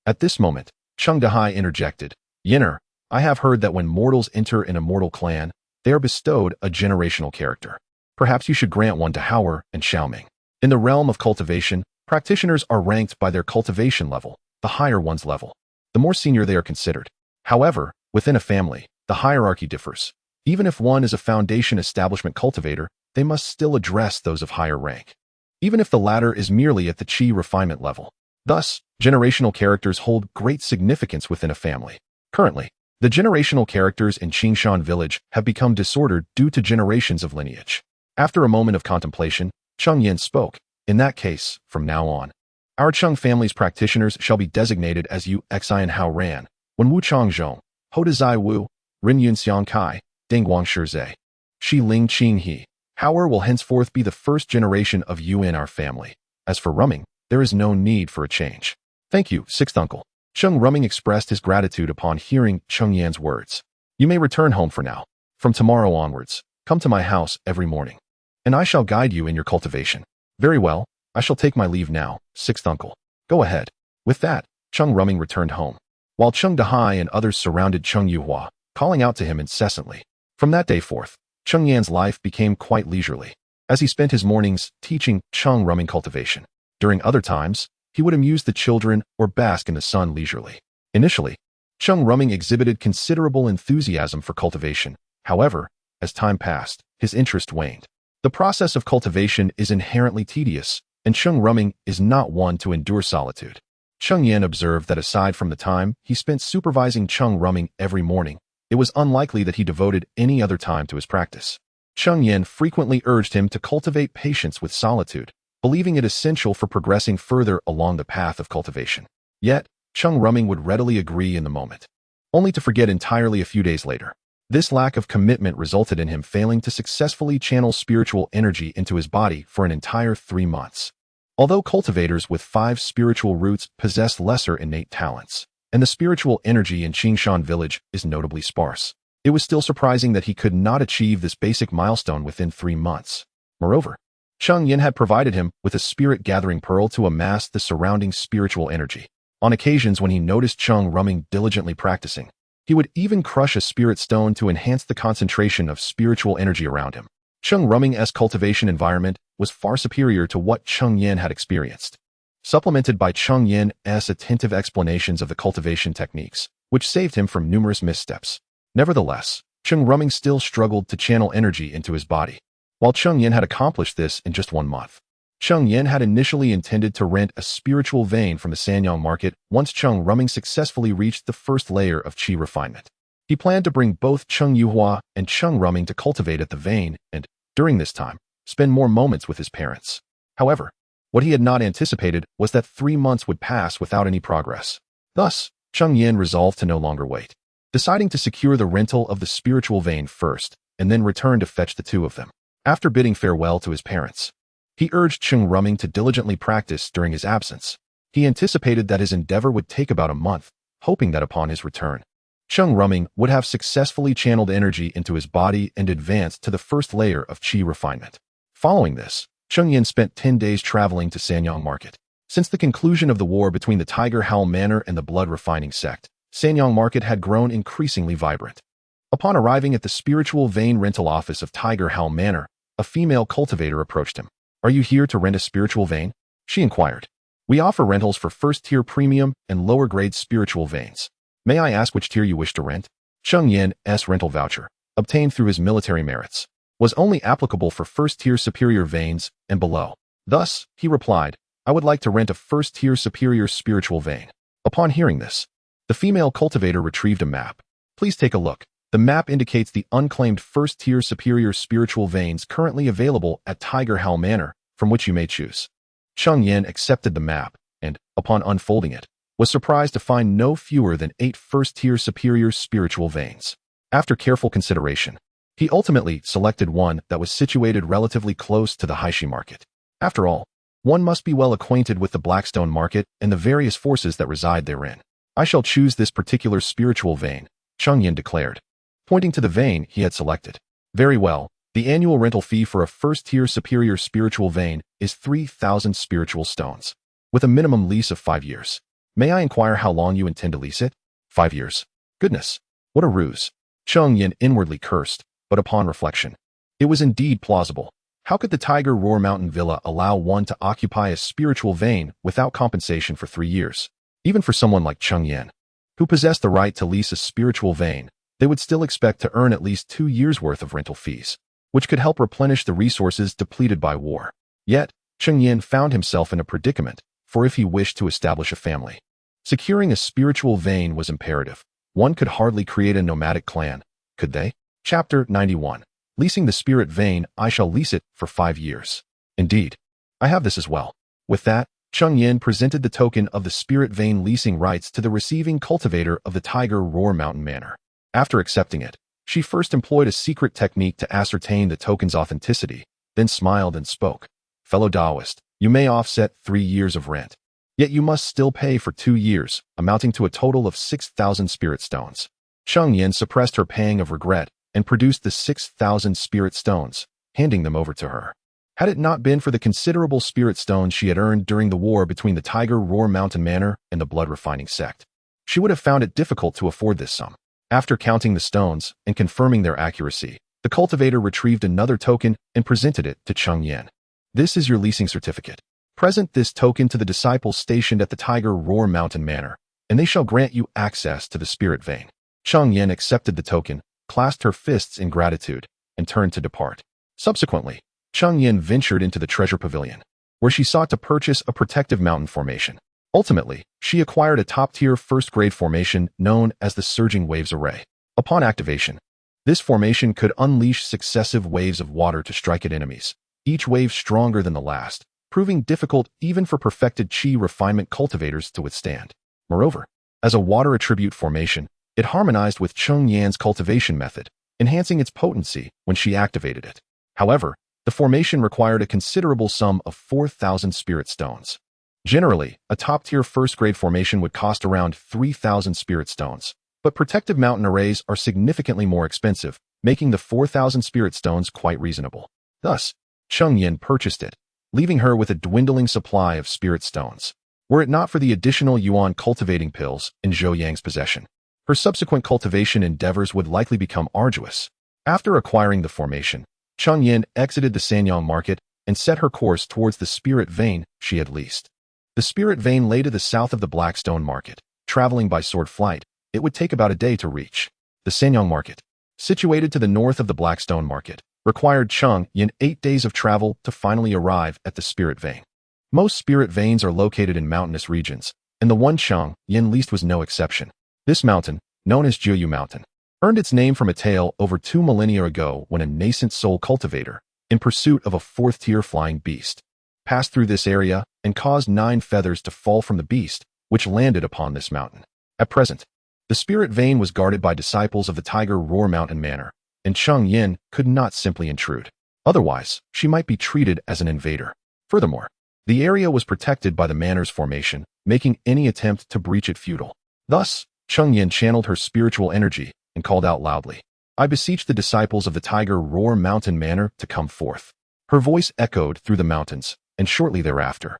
At this moment, Cheng Dahai interjected, "Yinner, I have heard that when mortals enter an immortal clan, they are bestowed a generational character. Perhaps you should grant one to Howard and Xiaoming." In the realm of cultivation, practitioners are ranked by their cultivation level, the higher one's level. The more senior they are considered. However, within a family, the hierarchy differs. Even if one is a foundation establishment cultivator, they must still address those of higher rank, even if the latter is merely at the qi refinement level. Thus, generational characters hold great significance within a family. Currently, the generational characters in Qingshan village have become disordered due to generations of lineage. After a moment of contemplation, Cheng Yan spoke. "In that case, from now on, our Cheng family's practitioners shall be designated as Yu Xian Hao Ran, Wen Wu Chang Zhong, Ho De Zai Wu, Rin Yun Xiang Kai, Ding Guang Shi Zai, Shi Ling Qing He. Howard will henceforth be the first generation of Yu in our family. As for Rumming, there is no need for a change." "Thank you, sixth uncle." Cheng Rumming expressed his gratitude upon hearing Cheng Yan's words. "You may return home for now. From tomorrow onwards, come to my house every morning, and I shall guide you in your cultivation." "Very well, I shall take my leave now, sixth uncle." "Go ahead." With that, Cheng Rumming returned home, while Cheng Dahai and others surrounded Cheng Yuhua, calling out to him incessantly. From that day forth, Cheng Yan's life became quite leisurely, as he spent his mornings teaching Cheng Rumming cultivation. During other times, he would amuse the children or bask in the sun leisurely. Initially, Cheng Rumming exhibited considerable enthusiasm for cultivation. However, as time passed, his interest waned. The process of cultivation is inherently tedious, and Cheng Rumming is not one to endure solitude. Cheng Yan observed that aside from the time he spent supervising Cheng Rumming every morning, it was unlikely that he devoted any other time to his practice. Cheng Yan frequently urged him to cultivate patience with solitude, believing it essential for progressing further along the path of cultivation. Yet, Cheng Rumming would readily agree in the moment, only to forget entirely a few days later. This lack of commitment resulted in him failing to successfully channel spiritual energy into his body for an entire 3 months. Although cultivators with 5 spiritual roots possess lesser innate talents, and the spiritual energy in Qingshan village is notably sparse, it was still surprising that he could not achieve this basic milestone within 3 months. Moreover, Cheng Yan had provided him with a spirit-gathering pearl to amass the surrounding spiritual energy. On occasions when he noticed Cheng Rumming diligently practicing, he would even crush a spirit stone to enhance the concentration of spiritual energy around him. Cheng Rumming's cultivation environment was far superior to what Cheng Yan had experienced, supplemented by Cheng Yan's attentive explanations of the cultivation techniques, which saved him from numerous missteps. Nevertheless, Cheng Rumming still struggled to channel energy into his body. While Cheng Yan had accomplished this in just 1 month, Cheng Yan had initially intended to rent a spiritual vein from the Sanyang market once Cheng Rumming successfully reached the first layer of qi refinement. He planned to bring both Cheng Yuhua and Cheng Rumming to cultivate at the vein and, during this time, spend more moments with his parents. However, what he had not anticipated was that 3 months would pass without any progress. Thus, Cheng Yan resolved to no longer wait, deciding to secure the rental of the spiritual vein first and then return to fetch the two of them. After bidding farewell to his parents, he urged Cheng Rumming to diligently practice during his absence. He anticipated that his endeavor would take about a month, hoping that upon his return, Cheng Rumming would have successfully channeled energy into his body and advanced to the first layer of qi refinement. Following this, Cheng Yan spent 10 days traveling to Sanyang Market. Since the conclusion of the war between the Tiger Howl Manor and the blood refining sect, Sanyang Market had grown increasingly vibrant. Upon arriving at the spiritual vein rental office of Tiger Howl Manor, a female cultivator approached him. "Are you here to rent a spiritual vein?" she inquired. We offer rentals for first-tier premium and lower-grade spiritual veins. May I ask which tier you wish to rent? Cheng Yan's rental voucher, obtained through his military merits, was only applicable for first-tier superior veins and below. Thus, he replied, I would like to rent a first-tier superior spiritual vein. Upon hearing this, the female cultivator retrieved a map. Please take a look. The map indicates the unclaimed first-tier superior spiritual veins currently available at Tiger Howl Manor, from which you may choose. Cheng Yan accepted the map and, upon unfolding it, was surprised to find no fewer than 8 first-tier superior spiritual veins. After careful consideration, he ultimately selected one that was situated relatively close to the Haishi market. After all, one must be well acquainted with the Blackstone market and the various forces that reside therein. I shall choose this particular spiritual vein, Cheng Yan declared, pointing to the vein he had selected. Very well, the annual rental fee for a first-tier superior spiritual vein is 3,000 spiritual stones, with a minimum lease of 5 years. May I inquire how long you intend to lease it? 5 years. Goodness, what a ruse. Cheng Yan inwardly cursed, but upon reflection, it was indeed plausible. How could the Tiger Roar Mountain Villa allow one to occupy a spiritual vein without compensation for 3 years? Even for someone like Cheng Yan, who possessed the right to lease a spiritual vein, they would still expect to earn at least 2 years' worth of rental fees, which could help replenish the resources depleted by war. Yet, Cheng Yan found himself in a predicament, for if he wished to establish a family, securing a spiritual vein was imperative. One could hardly create a nomadic clan, could they? Chapter 91. Leasing the spirit vein. I shall lease it for 5 years. Indeed, I have this as well. With that, Cheng Yan presented the token of the spirit vein leasing rights to the receiving cultivator of the Tiger Roar Mountain Manor. After accepting it, she first employed a secret technique to ascertain the token's authenticity, then smiled and spoke. Fellow Taoist, you may offset 3 years of rent. Yet you must still pay for 2 years, amounting to a total of 6,000 spirit stones. Cheng Yan suppressed her pang of regret and produced the 6,000 spirit stones, handing them over to her. Had it not been for the considerable spirit stones she had earned during the war between the Tiger Roar Mountain Manor and the blood-refining sect, she would have found it difficult to afford this sum. After counting the stones and confirming their accuracy, the cultivator retrieved another token and presented it to Cheng Yan. This is your leasing certificate. Present this token to the disciples stationed at the Tiger Roar Mountain Manor, and they shall grant you access to the spirit vein. Cheng Yan accepted the token, clasped her fists in gratitude, and turned to depart. Subsequently, Cheng Yan ventured into the treasure pavilion, where she sought to purchase a protective mountain formation. Ultimately, she acquired a top-tier first-grade formation known as the Surging Waves Array. Upon activation, this formation could unleash successive waves of water to strike at enemies, each wave stronger than the last, proving difficult even for perfected chi refinement cultivators to withstand. Moreover, as a water attribute formation, it harmonized with Cheng Yan's cultivation method, enhancing its potency when she activated it. However, the formation required a considerable sum of 4,000 spirit stones. Generally, a top-tier first-grade formation would cost around 3,000 spirit stones, but protective mountain arrays are significantly more expensive, making the 4,000 spirit stones quite reasonable. Thus, Cheng Yan purchased it, leaving her with a dwindling supply of spirit stones. Were it not for the additional yuan cultivating pills in Zhou Yang's possession, her subsequent cultivation endeavors would likely become arduous. After acquiring the formation, Cheng Yan exited the Sanyang market and set her course towards the spirit vein she had leased. The spirit vein lay to the south of the Blackstone market. Traveling by sword flight, it would take about a day to reach. The Sanyang market, situated to the north of the Blackstone market, required Cheng Yan 8 days of travel to finally arrive at the spirit vein. Most spirit veins are located in mountainous regions, and the one Cheng Yan leased was no exception. This mountain, known as Jiuyu Mountain, earned its name from a tale over 2 millennia ago when a nascent soul cultivator, in pursuit of a 4th-tier flying beast, passed through this area and caused 9 feathers to fall from the beast, which landed upon this mountain. At present, the spirit vein was guarded by disciples of the Tiger Roar Mountain Manor, and Cheng Yan could not simply intrude. Otherwise, she might be treated as an invader. Furthermore, the area was protected by the manor's formation, making any attempt to breach it futile. Thus, Cheng Yan channeled her spiritual energy and called out loudly, I beseech the disciples of the Tiger Roar Mountain Manor to come forth. Her voice echoed through the mountains, and shortly thereafter,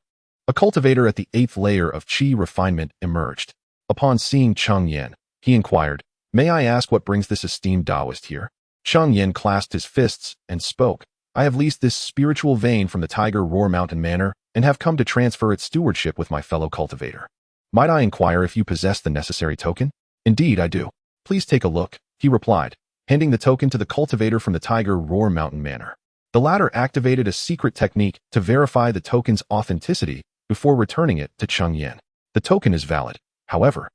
a cultivator at the 8th layer of chi refinement emerged. Upon seeing Cheng Yan, he inquired, May I ask what brings this esteemed Taoist here? Cheng Yan clasped his fists and spoke, I have leased this spiritual vein from the Tiger Roar Mountain Manor and have come to transfer its stewardship with my fellow cultivator. Might I inquire if you possess the necessary token? Indeed, I do. Please take a look, he replied, handing the token to the cultivator from the Tiger Roar Mountain Manor. The latter activated a secret technique to verify the token's authenticity before returning it to Cheng Yan. The token is valid. However,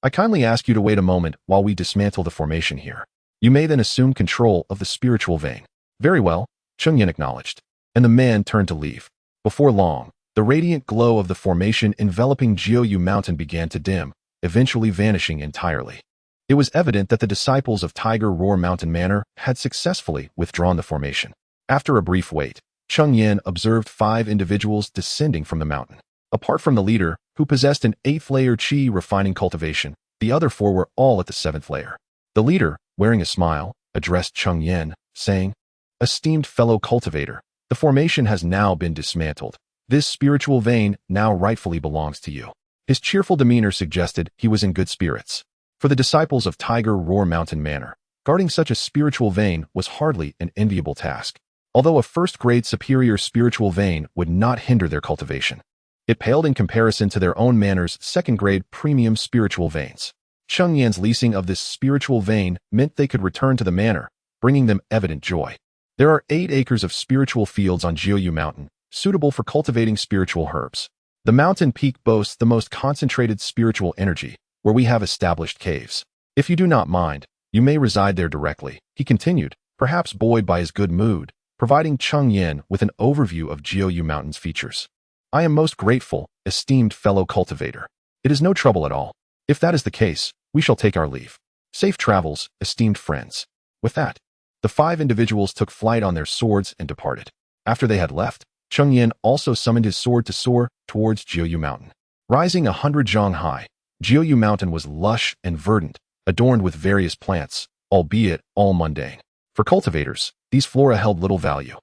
I kindly ask you to wait a moment while we dismantle the formation here. You may then assume control of the spiritual vein. Very well, Cheng Yan acknowledged, and the man turned to leave. Before long, the radiant glow of the formation enveloping Jiuyu Mountain began to dim, eventually vanishing entirely. It was evident that the disciples of Tiger Roar Mountain Manor had successfully withdrawn the formation. After a brief wait, Cheng Yan observed 5 individuals descending from the mountain. Apart from the leader, who possessed an 8th-layer Qi refining cultivation, the other 4 were all at the 7th layer. The leader, wearing a smile, addressed Cheng Yan, saying, "Esteemed fellow cultivator, the formation has now been dismantled. This spiritual vein now rightfully belongs to you." His cheerful demeanor suggested he was in good spirits. For the disciples of Tiger Roar Mountain Manor, guarding such a spiritual vein was hardly an enviable task. Although a first-grade superior spiritual vein would not hinder their cultivation, it paled in comparison to their own manor's second-grade premium spiritual veins. Cheng Yan's leasing of this spiritual vein meant they could return to the manor, bringing them evident joy. There are 8 acres of spiritual fields on Jiuyu Mountain, suitable for cultivating spiritual herbs. The mountain peak boasts the most concentrated spiritual energy, where we have established caves. If you do not mind, you may reside there directly, he continued, perhaps buoyed by his good mood, providing Cheng Yan with an overview of Jiuyu Mountain's features. I am most grateful, esteemed fellow cultivator. It is no trouble at all. If that is the case, we shall take our leave. Safe travels, esteemed friends. With that, the 5 individuals took flight on their swords and departed. After they had left, Cheng Yan also summoned his sword to soar towards Jiuyu Mountain. Rising 100 zhang high, Jiuyu Mountain was lush and verdant, adorned with various plants, albeit all mundane. For cultivators, these flora held little value,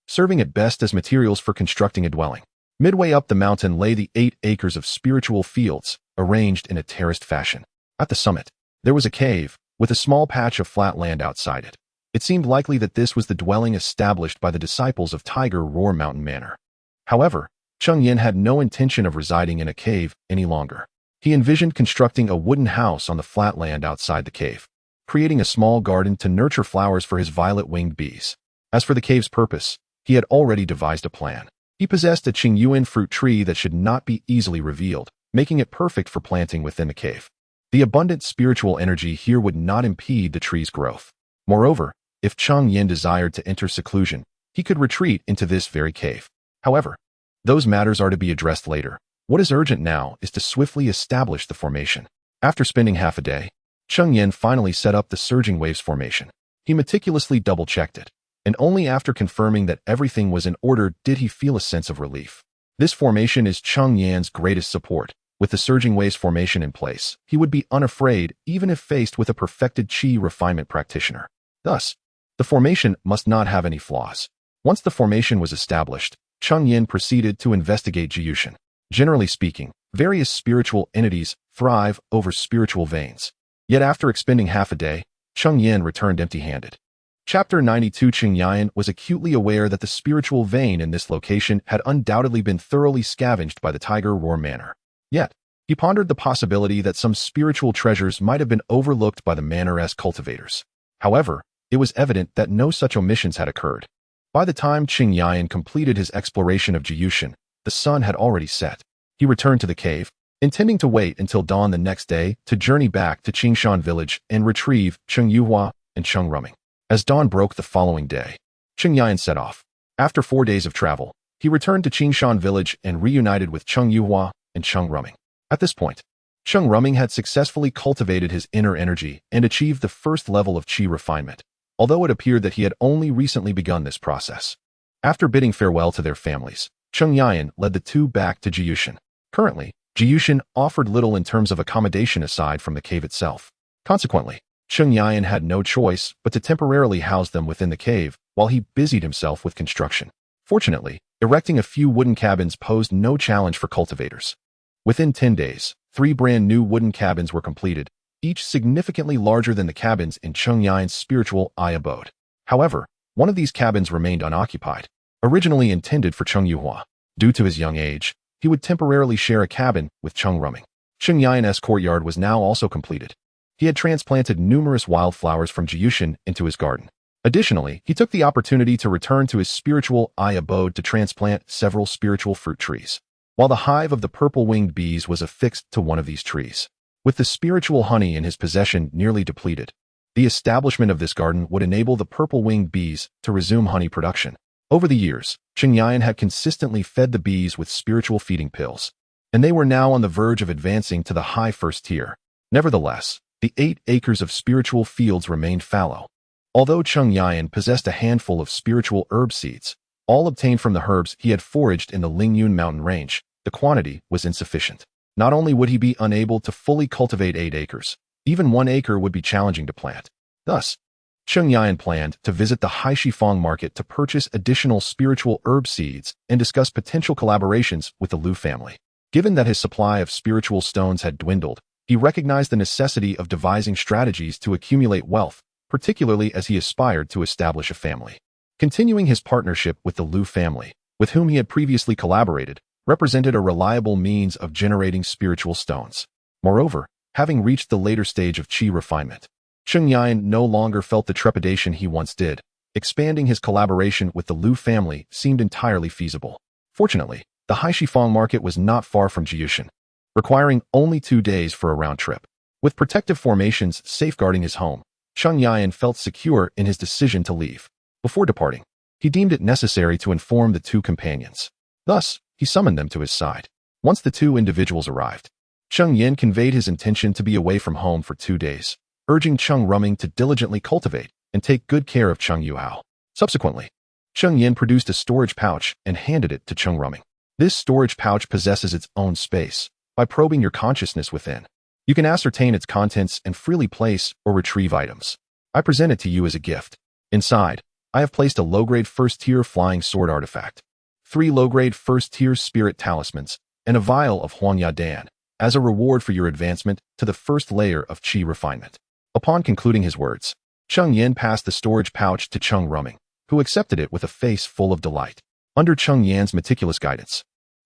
serving at best as materials for constructing a dwelling. Midway up the mountain lay the 8 acres of spiritual fields, arranged in a terraced fashion. At the summit, there was a cave, with a small patch of flat land outside it. It seemed likely that this was the dwelling established by the disciples of Tiger Roar Mountain Manor. However, Cheng Yan had no intention of residing in a cave any longer. He envisioned constructing a wooden house on the flat land outside the cave, creating a small garden to nurture flowers for his violet-winged bees. As for the cave's purpose, he had already devised a plan. He possessed a Qingyuan fruit tree that should not be easily revealed, making it perfect for planting within the cave. The abundant spiritual energy here would not impede the tree's growth. Moreover, if Cheng Yan desired to enter seclusion, he could retreat into this very cave. However, those matters are to be addressed later. What is urgent now is to swiftly establish the formation. After spending half a day, Cheng Yan finally set up the Surging Waves formation. He meticulously double-checked it, and only after confirming that everything was in order did he feel a sense of relief. This formation is Cheng Yan's greatest support. With the Surging Waves formation in place, he would be unafraid even if faced with a perfected Qi refinement practitioner. Thus, the formation must not have any flaws. Once the formation was established, Cheng Yan proceeded to investigate Jiushan. Generally speaking, various spiritual entities thrive over spiritual veins. Yet after expending half a day, Cheng Yan returned empty-handed. Chapter 92. Cheng Yan was acutely aware that the spiritual vein in this location had undoubtedly been thoroughly scavenged by the Tiger Roar Manor. Yet, he pondered the possibility that some spiritual treasures might have been overlooked by the manor's cultivators. However, it was evident that no such omissions had occurred. By the time Cheng Yan completed his exploration of Jiushan, the sun had already set. He returned to the cave, intending to wait until dawn the next day to journey back to Qingshan village and retrieve Cheng Yuhua and Cheng Rumming. As dawn broke the following day, Cheng Yan set off. After 4 days of travel, he returned to Qingshan village and reunited with Cheng Yuhua and Cheng Rumming. At this point, Cheng Rumming had successfully cultivated his inner energy and achieved the first level of Qi refinement, although it appeared that he had only recently begun this process. After bidding farewell to their families, Cheng Yan led the two back to Jiushan. Currently, Jiushan offered little in terms of accommodation aside from the cave itself. Consequently, Cheng Yan had no choice but to temporarily house them within the cave while he busied himself with construction. Fortunately, erecting a few wooden cabins posed no challenge for cultivators. Within 10 days, 3 brand new wooden cabins were completed, each significantly larger than the cabins in Cheng Yan's spiritual eye abode. However, one of these cabins remained unoccupied, originally intended for Cheng Yuhua. Due to his young age, he would temporarily share a cabin with Cheng Yan. Cheng Yan's courtyard was now also completed. He had transplanted numerous wildflowers from Jiyushan into his garden. Additionally, he took the opportunity to return to his spiritual eye abode to transplant several spiritual fruit trees, while the hive of the purple-winged bees was affixed to one of these trees. With the spiritual honey in his possession nearly depleted, the establishment of this garden would enable the purple-winged bees to resume honey production. Over the years, Cheng Yan had consistently fed the bees with spiritual feeding pills, and they were now on the verge of advancing to the high first tier. Nevertheless, the 8 acres of spiritual fields remained fallow. Although Cheng Yan possessed a handful of spiritual herb seeds, all obtained from the herbs he had foraged in the Lingyun mountain range, the quantity was insufficient. Not only would he be unable to fully cultivate 8 acres, even 1 acre would be challenging to plant. Thus, Cheng Yan planned to visit the Haishifang market to purchase additional spiritual herb seeds and discuss potential collaborations with the Lu family. Given that his supply of spiritual stones had dwindled, he recognized the necessity of devising strategies to accumulate wealth, particularly as he aspired to establish a family. Continuing his partnership with the Lu family, with whom he had previously collaborated, represented a reliable means of generating spiritual stones. Moreover, having reached the later stage of qi refinement, Cheng Yan no longer felt the trepidation he once did. Expanding his collaboration with the Lu family seemed entirely feasible. Fortunately, the Haishifang market was not far from Jiyushan, requiring only 2 days for a round trip. With protective formations safeguarding his home, Cheng Yan felt secure in his decision to leave. Before departing, he deemed it necessary to inform the 2 companions. Thus, he summoned them to his side. Once the 2 individuals arrived, Cheng Yan conveyed his intention to be away from home for 2 days, urging Cheng Yan to diligently cultivate and take good care of Cheng Yuhao. Subsequently, Cheng Yan produced a storage pouch and handed it to Cheng Yan. This storage pouch possesses its own space. By probing your consciousness within, you can ascertain its contents and freely place or retrieve items. I present it to you as a gift. Inside, I have placed a low-grade first-tier flying sword artifact, 3 low-grade first-tier spirit talismans, and a vial of Huangya Dan, as a reward for your advancement to the first layer of qi refinement. Upon concluding his words, Cheng Yan passed the storage pouch to Cheng Yan, who accepted it with a face full of delight. Under Cheng Yan's meticulous guidance,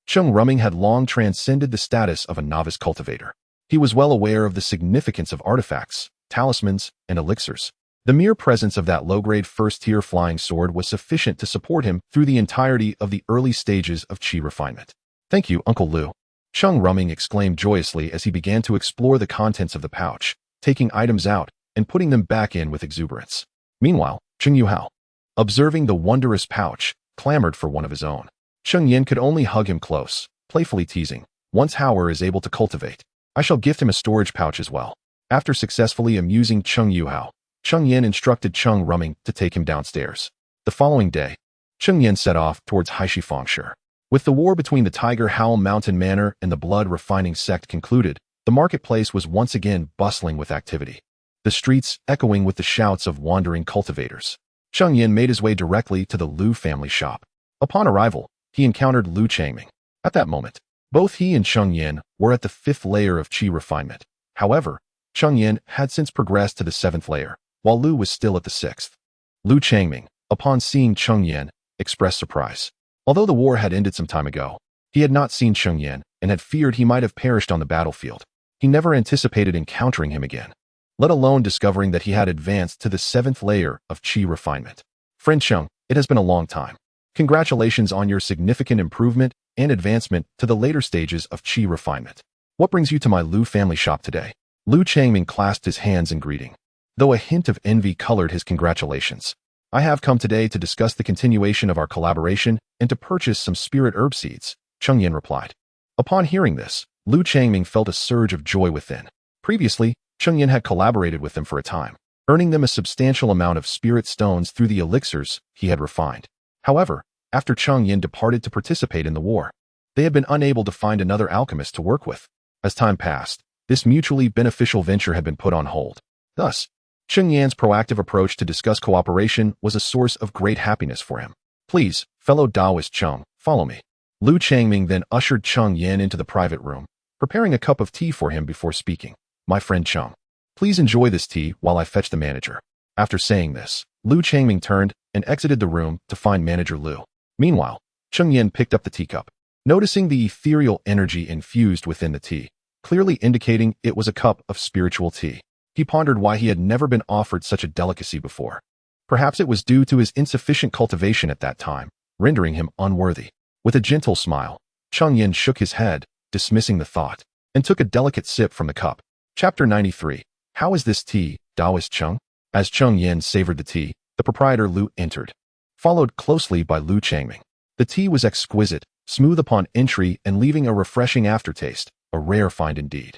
Cheng Yan had long transcended the status of a novice cultivator. He was well aware of the significance of artifacts, talismans, and elixirs. The mere presence of that low-grade first-tier flying sword was sufficient to support him through the entirety of the early stages of qi refinement. "Thank you, Uncle Lu," Cheng Yan exclaimed joyously as he began to explore the contents of the pouch, taking items out and putting them back in with exuberance. Meanwhile, Cheng Yuhao, observing the wondrous pouch, clamored for one of his own. Cheng Yan could only hug him close, playfully teasing, "Once Hauer is able to cultivate, I shall gift him a storage pouch as well." After successfully amusing Cheng Yuhao, Cheng Yan instructed Cheng Yan to take him downstairs. The following day, Cheng Yan set off towards Haishifang. With the war between the Tiger Howl Mountain Manor and the blood-refining sect concluded, the marketplace was once again bustling with activity, the streets echoing with the shouts of wandering cultivators. Cheng Yan made his way directly to the Lu family shop. Upon arrival, he encountered Lu Changming. At that moment, both he and Cheng Yan were at the 5th layer of qi refinement. However, Cheng Yan had since progressed to the 7th layer, while Lu was still at the 6th. Lu Changming, upon seeing Cheng Yan, expressed surprise. Although the war had ended some time ago, he had not seen Cheng Yan and had feared he might have perished on the battlefield. He never anticipated encountering him again, let alone discovering that he had advanced to the 7th layer of qi refinement. "Friend Cheng, it has been a long time. Congratulations on your significant improvement and advancement to the later stages of qi refinement. What brings you to my Lu family shop today?" Lu Changming clasped his hands in greeting, though a hint of envy colored his congratulations. "I have come today to discuss the continuation of our collaboration and to purchase some spirit herb seeds," Cheng Yan replied. Upon hearing this, Lu Changming felt a surge of joy within. Previously, Cheng Yan had collaborated with them for a time, earning them a substantial amount of spirit stones through the elixirs he had refined. However, after Cheng Yan departed to participate in the war, they had been unable to find another alchemist to work with. As time passed, this mutually beneficial venture had been put on hold. Thus, Cheng Yan's proactive approach to discuss cooperation was a source of great happiness for him. "Please, fellow Taoist Cheng, follow me." Lu Changming then ushered Cheng Yan into the private room, preparing a cup of tea for him before speaking. "My friend Cheng, please enjoy this tea while I fetch the manager." After saying this, Lu Changming turned and exited the room to find manager Lu. Meanwhile, Cheng Yan picked up the teacup, noticing the ethereal energy infused within the tea, clearly indicating it was a cup of spiritual tea. He pondered why he had never been offered such a delicacy before. Perhaps it was due to his insufficient cultivation at that time, rendering him unworthy. With a gentle smile, Cheng Yan shook his head, dismissing the thought, and took a delicate sip from the cup. Chapter 93. How is this tea, Taoist Cheng? As Cheng Yan savored the tea, the proprietor Lu entered, followed closely by Lu Changming. The tea was exquisite, smooth upon entry and leaving a refreshing aftertaste, a rare find indeed.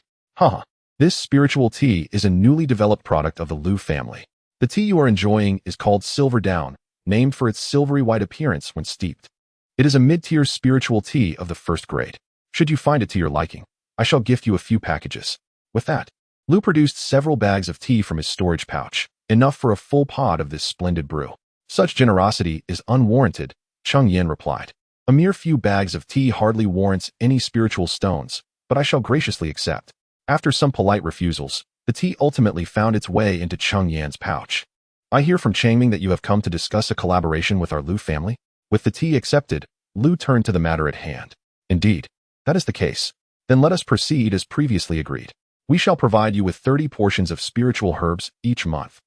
This spiritual tea is a newly developed product of the Lu family. The tea you are enjoying is called Silver Down, named for its silvery white appearance when steeped. It is a mid-tier spiritual tea of the first grade. Should you find it to your liking, I shall gift you a few packages. With that, Lu produced several bags of tea from his storage pouch, enough for a full pod of this splendid brew. Such generosity is unwarranted, Cheng Yan replied. A mere few bags of tea hardly warrants any spiritual stones, but I shall graciously accept. After some polite refusals, the tea ultimately found its way into Cheng Yan's pouch. I hear from Changming that you have come to discuss a collaboration with our Lu family. With the tea accepted, Lu turned to the matter at hand. Indeed, that is the case. Then let us proceed as previously agreed. We shall provide you with 30 portions of spiritual herbs each month.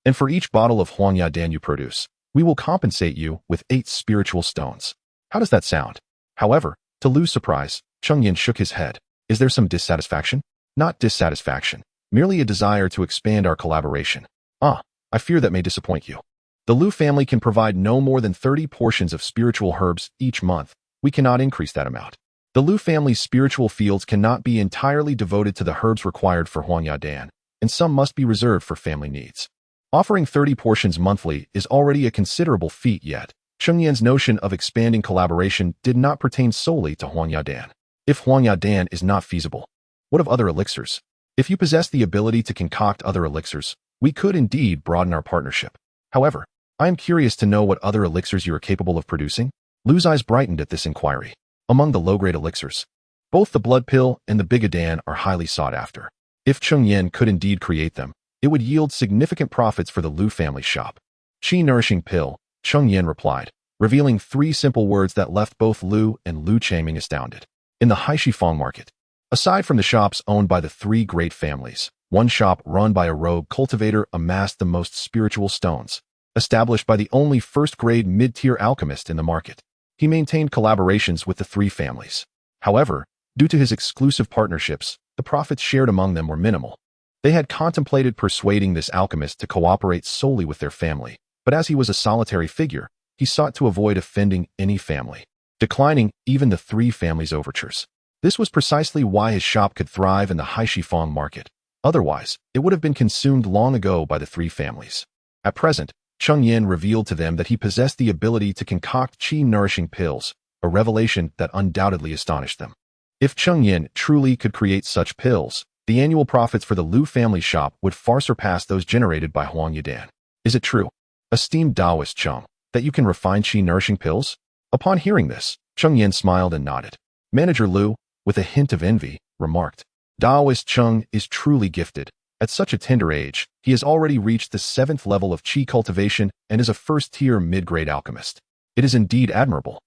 And for each bottle of Huangyadan you produce, we will compensate you with 8 spiritual stones. How does that sound? However, to Lu's surprise, Cheng Yan shook his head. Is there some dissatisfaction? Not dissatisfaction, merely a desire to expand our collaboration. I fear that may disappoint you. The Lu family can provide no more than 30 portions of spiritual herbs each month. We cannot increase that amount. The Lu family's spiritual fields cannot be entirely devoted to the herbs required for Huangyadan, and some must be reserved for family needs. Offering 30 portions monthly is already a considerable feat, yet Cheng Yan's notion of expanding collaboration did not pertain solely to Huangyadan. If Huangyadan is not feasible, what of other elixirs? If you possess the ability to concoct other elixirs, we could indeed broaden our partnership. However, I am curious to know what other elixirs you are capable of producing. Lu's eyes brightened at this inquiry. Among the low-grade elixirs, both the blood pill and the bigodan are highly sought after. If Cheng Yan could indeed create them, it would yield significant profits for the Lu family shop. Qi nourishing pill, Cheng Yan replied, revealing 3 simple words that left both Lu and Lu Changming astounded. In the Haishifang market, aside from the shops owned by the 3 great families, one shop run by a rogue cultivator amassed the most spiritual stones, established by the only first-grade mid-tier alchemist in the market. He maintained collaborations with the 3 families. However, due to his exclusive partnerships, the profits shared among them were minimal. They had contemplated persuading this alchemist to cooperate solely with their family, but as he was a solitary figure, he sought to avoid offending any family, declining even the 3 families' overtures. This was precisely why his shop could thrive in the Haishifang market. Otherwise, it would have been consumed long ago by the 3 families. At present, Cheng Yan revealed to them that he possessed the ability to concoct qi-nourishing pills, a revelation that undoubtedly astonished them. If Cheng Yan truly could create such pills, the annual profits for the Lu family shop would far surpass those generated by Huangyadan. Is it true, esteemed Taoist Cheng, that you can refine qi-nourishing pills? Upon hearing this, Cheng Yan smiled and nodded. Manager Lu, with a hint of envy, remarked, Taoist Cheng is truly gifted. At such a tender age, he has already reached the 7th level of qi cultivation and is a first-tier mid-grade alchemist. It is indeed admirable.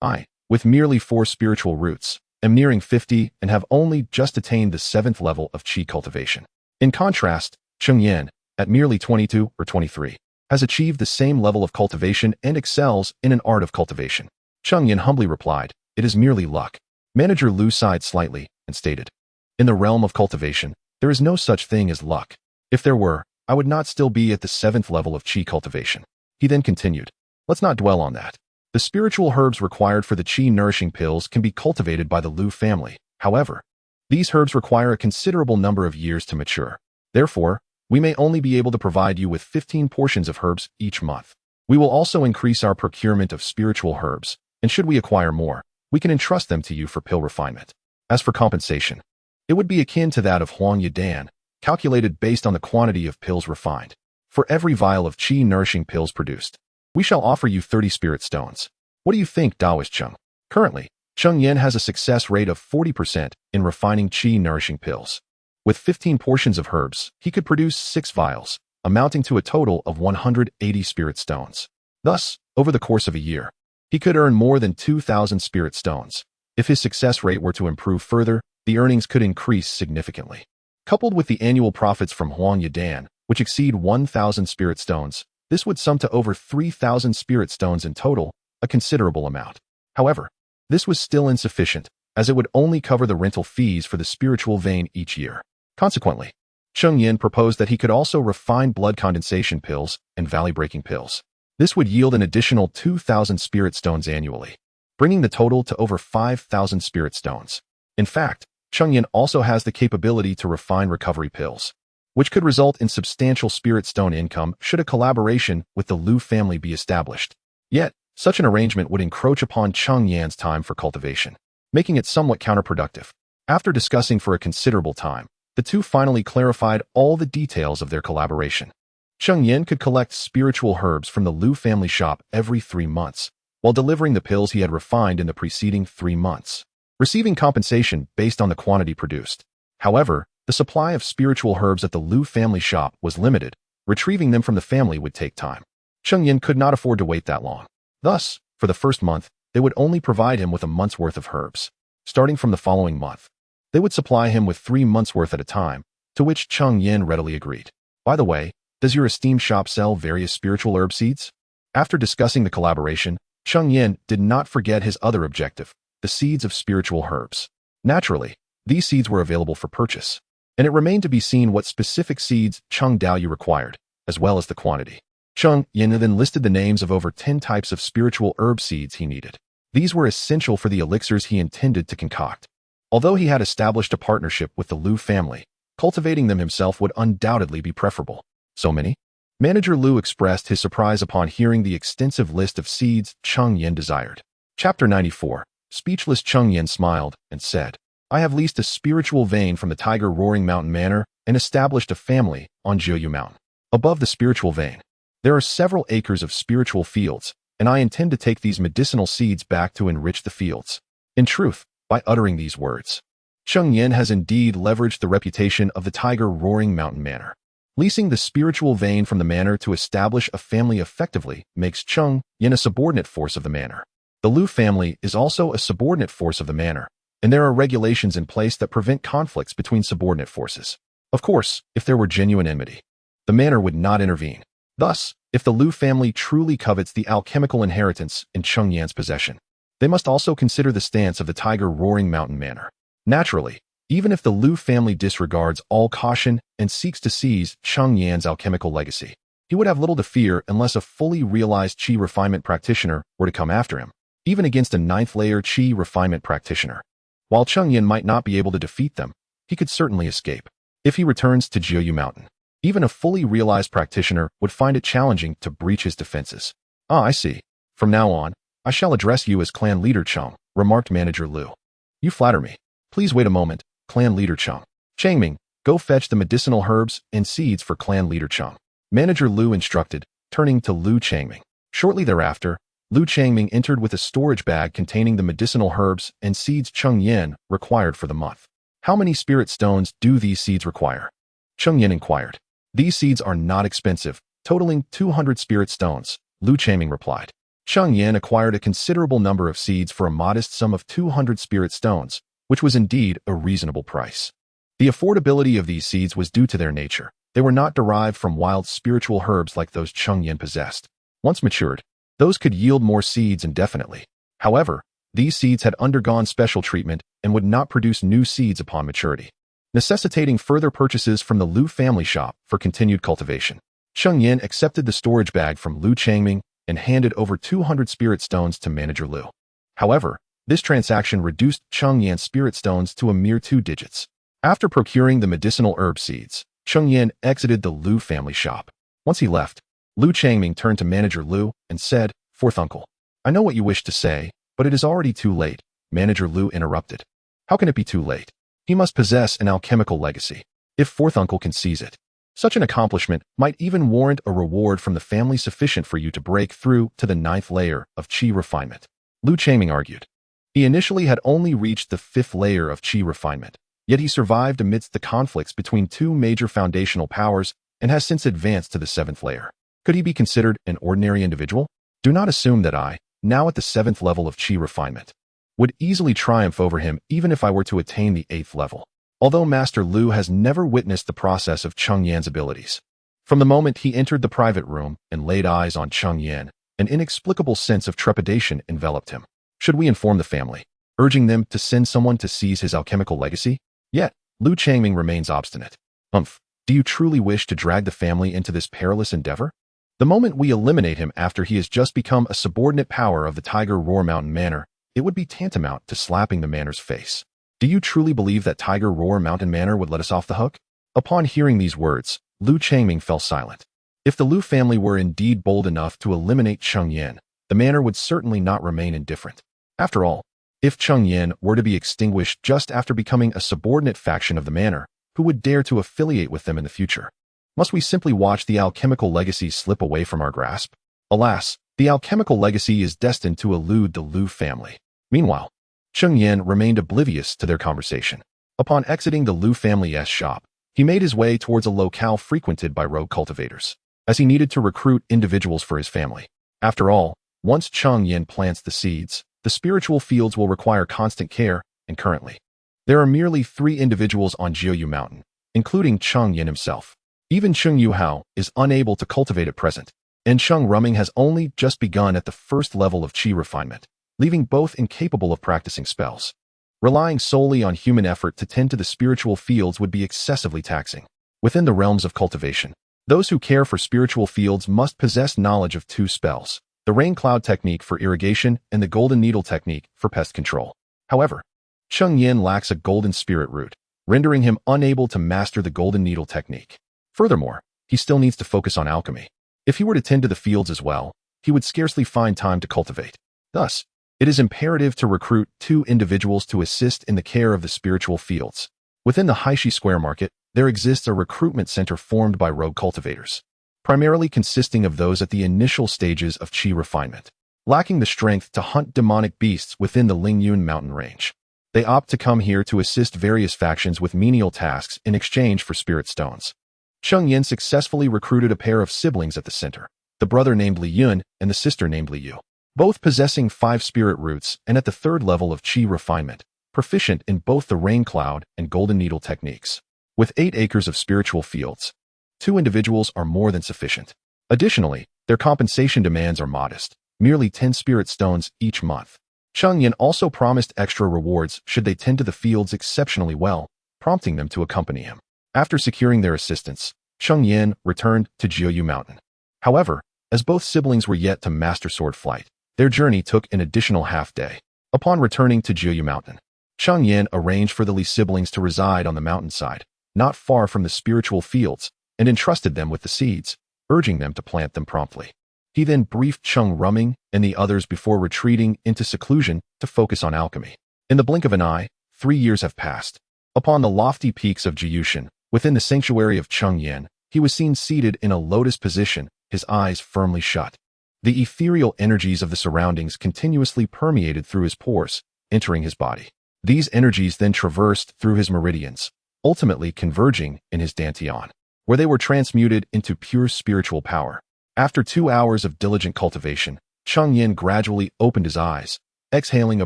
I, with merely 4 spiritual roots, am nearing 50 and have only just attained the 7th level of qi cultivation. In contrast, Cheng Yan, at merely 22 or 23, has achieved the same level of cultivation and excels in an art of cultivation. Cheng Yan humbly replied, it is merely luck. Manager Lu sighed slightly and stated, in the realm of cultivation, there is no such thing as luck. If there were, I would not still be at the 7th level of qi cultivation. He then continued, let's not dwell on that. The spiritual herbs required for the qi-nourishing pills can be cultivated by the Lu family. However, these herbs require a considerable number of years to mature. Therefore, we may only be able to provide you with 15 portions of herbs each month. We will also increase our procurement of spiritual herbs, and should we acquire more, we can entrust them to you for pill refinement. As for compensation, it would be akin to that of Huangyadan, calculated based on the quantity of pills refined. For every vial of qi-nourishing pills produced, we shall offer you 30 spirit stones. What do you think, Taoist Cheng? Currently, Cheng Yan has a success rate of 40% in refining qi-nourishing pills. With 15 portions of herbs, he could produce 6 vials, amounting to a total of 180 spirit stones. Thus, over the course of a year, he could earn more than 2,000 spirit stones. If his success rate were to improve further, the earnings could increase significantly. Coupled with the annual profits from Huang Yadan, which exceed 1,000 spirit stones, this would sum to over 3,000 spirit stones in total, a considerable amount. However, this was still insufficient, as it would only cover the rental fees for the spiritual vein each year. Consequently, Cheng Yan proposed that he could also refine blood condensation pills and valley-breaking pills. This would yield an additional 2,000 spirit stones annually, bringing the total to over 5,000 spirit stones. In fact, Cheng Yan also has the capability to refine recovery pills, which could result in substantial spirit stone income should a collaboration with the Liu family be established. Yet, such an arrangement would encroach upon Cheng Yan's time for cultivation, making it somewhat counterproductive. After discussing for a considerable time, the two finally clarified all the details of their collaboration. Cheng Yan could collect spiritual herbs from the Liu family shop every 3 months, while delivering the pills he had refined in the preceding 3 months, receiving compensation based on the quantity produced. However, the supply of spiritual herbs at the Liu family shop was limited. Retrieving them from the family would take time. Cheng Yan could not afford to wait that long. Thus, for the first month, they would only provide him with a month's worth of herbs. Starting from the following month, they would supply him with 3 months' worth at a time, to which Cheng Yan readily agreed. By the way, does your esteemed shop sell various spiritual herb seeds? After discussing the collaboration, Cheng Yan did not forget his other objective, the seeds of spiritual herbs. Naturally, these seeds were available for purchase, and it remained to be seen what specific seeds Cheng Daoyu required, as well as the quantity. Cheng Yan then listed the names of over 10 types of spiritual herb seeds he needed. These were essential for the elixirs he intended to concoct. Although he had established a partnership with the Liu family, cultivating them himself would undoubtedly be preferable. So many? Manager Liu expressed his surprise upon hearing the extensive list of seeds Cheng Yan desired. Chapter 94. Speechless Cheng Yan smiled and said, I have leased a spiritual vein from the Tiger Roaring Mountain Manor and established a family on Jiuyu Mountain. Above the spiritual vein, there are several acres of spiritual fields, and I intend to take these medicinal seeds back to enrich the fields. In truth, by uttering these words, Cheng Yan has indeed leveraged the reputation of the Tiger Roaring Mountain Manor. Leasing the spiritual vein from the manor to establish a family effectively makes Cheng Yan a subordinate force of the manor. The Liu family is also a subordinate force of the manor, and there are regulations in place that prevent conflicts between subordinate forces. Of course, if there were genuine enmity, the manor would not intervene. Thus, if the Liu family truly covets the alchemical inheritance in Cheng Yan's possession, they must also consider the stance of the Tiger Roaring Mountain Manor. Naturally, even if the Liu family disregards all caution and seeks to seize Cheng Yan's alchemical legacy, he would have little to fear unless a fully realized qi refinement practitioner were to come after him, even against a 9th-layer qi refinement practitioner. While Cheng Yan might not be able to defeat them, he could certainly escape. If he returns to Jiuyu Mountain, even a fully realized practitioner would find it challenging to breach his defenses. Ah, I see. From now on, I shall address you as Clan Leader Cheng, remarked Manager Liu. You flatter me. Please wait a moment, Clan Leader Cheng. Changming, go fetch the medicinal herbs and seeds for Clan Leader Cheng. Manager Liu instructed, turning to Liu Changming. Shortly thereafter, Liu Changming entered with a storage bag containing the medicinal herbs and seeds Cheng Yan required for the month. How many spirit stones do these seeds require? Cheng Yan inquired. These seeds are not expensive, totaling 200 spirit stones, Liu Changming replied. Cheng Yan acquired a considerable number of seeds for a modest sum of 200 spirit stones, which was indeed a reasonable price. The affordability of these seeds was due to their nature. They were not derived from wild spiritual herbs like those Cheng Yan possessed. Once matured, those could yield more seeds indefinitely. However, these seeds had undergone special treatment and would not produce new seeds upon maturity, necessitating further purchases from the Liu family shop for continued cultivation. Cheng Yan accepted the storage bag from Liu Changming and handed over 200 spirit stones to Manager Liu. However, this transaction reduced Cheng Yan's spirit stones to a mere 2 digits. After procuring the medicinal herb seeds, Cheng Yan exited the Liu family shop. Once he left, Liu Changming turned to Manager Liu and said, Fourth uncle, I know what you wish to say, but it is already too late. Manager Liu interrupted. How can it be too late? He must possess an alchemical legacy. If fourth uncle can seize it, such an accomplishment might even warrant a reward from the family sufficient for you to break through to the 9th layer of qi refinement. Liu Changming argued. He initially had only reached the 5th layer of qi refinement, yet he survived amidst the conflicts between 2 major foundational powers and has since advanced to the 7th layer. Could he be considered an ordinary individual? Do not assume that I, now at the 7th level of qi refinement, would easily triumph over him even if I were to attain the 8th level. Although Master Lu has never witnessed the process of Cheng Yan's abilities. From the moment he entered the private room and laid eyes on Cheng Yan, an inexplicable sense of trepidation enveloped him. Should we inform the family, urging them to send someone to seize his alchemical legacy? Yet, Lu Changming remains obstinate. Do you truly wish to drag the family into this perilous endeavor? The moment we eliminate him after he has just become a subordinate power of the Tiger Roar Mountain Manor, it would be tantamount to slapping the manor's face. Do you truly believe that Tiger Roar Mountain Manor would let us off the hook? Upon hearing these words, Lu Changming fell silent. If the Lu family were indeed bold enough to eliminate Cheng Yan, the manor would certainly not remain indifferent. After all, if Cheng Yan were to be extinguished just after becoming a subordinate faction of the manor, who would dare to affiliate with them in the future? Must we simply watch the alchemical legacy slip away from our grasp? Alas, the alchemical legacy is destined to elude the Lu family. Meanwhile, Cheng Yan remained oblivious to their conversation. Upon exiting the Lu family's shop, he made his way towards a locale frequented by rogue cultivators, as he needed to recruit individuals for his family. After all, once Cheng Yan plants the seeds, the spiritual fields will require constant care, and currently, there are merely 3 individuals on Jiuyu Mountain, including Cheng Yan himself. Even Cheng Yuhao is unable to cultivate at present, and Cheng Rumming has only just begun at the first level of qi refinement, leaving both incapable of practicing spells. Relying solely on human effort to tend to the spiritual fields would be excessively taxing. Within the realms of cultivation, those who care for spiritual fields must possess knowledge of 2 spells, the rain cloud technique for irrigation and the golden needle technique for pest control. However, Cheng Yan lacks a golden spirit root, rendering him unable to master the golden needle technique. Furthermore, he still needs to focus on alchemy. If he were to tend to the fields as well, he would scarcely find time to cultivate. Thus, it is imperative to recruit 2 individuals to assist in the care of the spiritual fields. Within the Haishi Square Market, there exists a recruitment center formed by rogue cultivators, primarily consisting of those at the initial stages of qi refinement, lacking the strength to hunt demonic beasts within the Lingyun mountain range. They opt to come here to assist various factions with menial tasks in exchange for spirit stones. Cheng Yan successfully recruited a pair of siblings at the center, the brother named Li Yun and the sister named Li Yu, both possessing 5 spirit roots and at the 3rd level of qi refinement, proficient in both the rain cloud and golden needle techniques. With 8 acres of spiritual fields, 2 individuals are more than sufficient. Additionally, their compensation demands are modest, merely 10 spirit stones each month. Cheng Yan also promised extra rewards should they tend to the fields exceptionally well, prompting them to accompany him. After securing their assistance, Cheng Yan returned to Jiuyu Mountain. However, as both siblings were yet to master sword flight, their journey took an additional half-day. Upon returning to Jiuyu Mountain, Cheng Yan arranged for the Li siblings to reside on the mountainside, not far from the spiritual fields, and entrusted them with the seeds, urging them to plant them promptly. He then briefed Cheng Rumming and the others before retreating into seclusion to focus on alchemy. In the blink of an eye, 3 years have passed. Upon the lofty peaks of Jiyushan, within the sanctuary of Cheng Yan, he was seen seated in a lotus position, his eyes firmly shut. The ethereal energies of the surroundings continuously permeated through his pores, entering his body. These energies then traversed through his meridians, ultimately converging in his dantian, where they were transmuted into pure spiritual power. After 2 hours of diligent cultivation, Cheng Yan gradually opened his eyes, exhaling a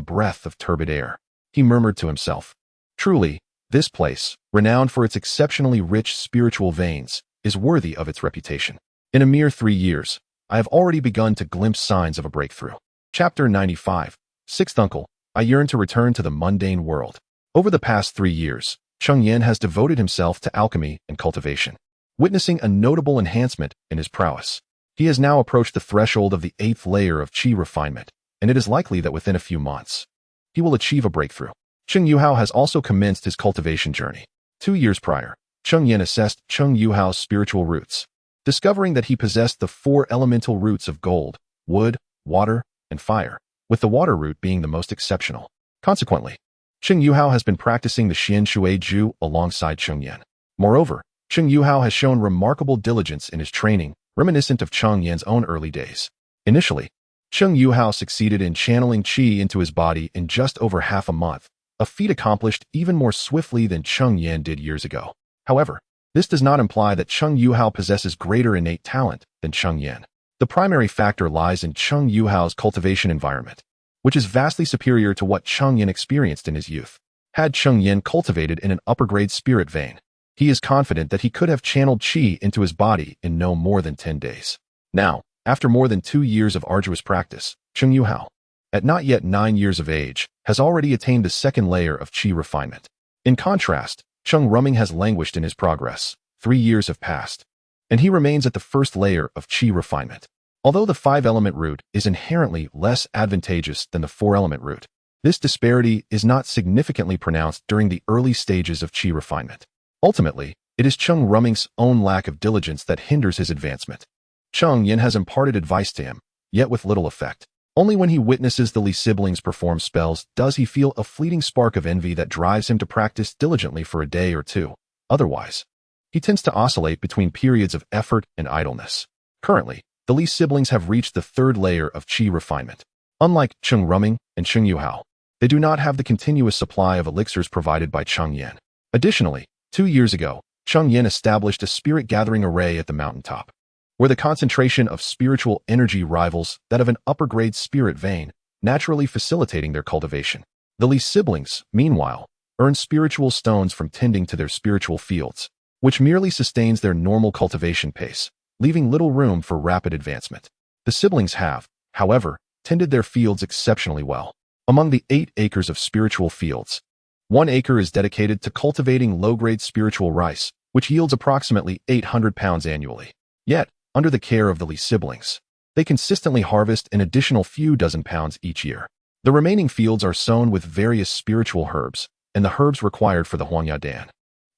breath of turbid air. He murmured to himself, "Truly, this place, renowned for its exceptionally rich spiritual veins, is worthy of its reputation. In a mere 3 years, I have already begun to glimpse signs of a breakthrough." Chapter 95. 6th Uncle, I yearn to return to the mundane world. Over the past 3 years, Cheng Yan has devoted himself to alchemy and cultivation, witnessing a notable enhancement in his prowess. He has now approached the threshold of the 8th layer of qi refinement, and it is likely that within a few months, he will achieve a breakthrough. Cheng Yuhao has also commenced his cultivation journey. 2 years prior, Cheng Yan assessed Cheng Yuhao's spiritual roots, discovering that he possessed the 4 elemental roots of gold, wood, water, and fire, with the water root being the most exceptional. Consequently, Cheng Yuhao has been practicing the Xian Shui Ju alongside Cheng Yan. Moreover, Cheng Yuhao has shown remarkable diligence in his training, reminiscent of Cheng Yan's own early days. Initially, Cheng Yuhao succeeded in channeling qi into his body in just over half a month, a feat accomplished even more swiftly than Cheng Yan did years ago. However, this does not imply that Cheng Yuhao possesses greater innate talent than Cheng Yan. The primary factor lies in Cheng Yuhao's cultivation environment. which is vastly superior to what Cheng Yan experienced in his youth. Had Cheng Yan cultivated in an upper-grade spirit vein, he is confident that he could have channeled qi into his body in no more than 10 days. Now, after more than 2 years of arduous practice, Cheng Yuhao, at not yet 9 years of age, has already attained the second layer of qi refinement. In contrast, Cheng Rumming has languished in his progress. 3 years have passed, and he remains at the first layer of qi refinement. Although the 5-element route is inherently less advantageous than the 4-element route, this disparity is not significantly pronounced during the early stages of qi refinement. Ultimately, it is Cheng Rumming's own lack of diligence that hinders his advancement. Cheng Yan has imparted advice to him, yet with little effect. Only when he witnesses the Li siblings perform spells does he feel a fleeting spark of envy that drives him to practice diligently for a day or two. Otherwise, he tends to oscillate between periods of effort and idleness. Currently, the Li siblings have reached the third layer of qi refinement. Unlike Cheng Rumming and Cheng Yuhao, they do not have the continuous supply of elixirs provided by Cheng Yan. Additionally, 2 years ago, Cheng Yan established a spirit gathering array at the mountaintop, where the concentration of spiritual energy rivals that of an upper-grade spirit vein, naturally facilitating their cultivation. The Li siblings, meanwhile, earn spiritual stones from tending to their spiritual fields, which merely sustains their normal cultivation pace, leaving little room for rapid advancement. The siblings have, however, tended their fields exceptionally well. Among the 8 acres of spiritual fields, 1 acre is dedicated to cultivating low-grade spiritual rice, which yields approximately 800 pounds annually. Yet, under the care of the Li siblings, they consistently harvest an additional few dozen pounds each year. The remaining fields are sown with various spiritual herbs, and the herbs required for the Huangyadan,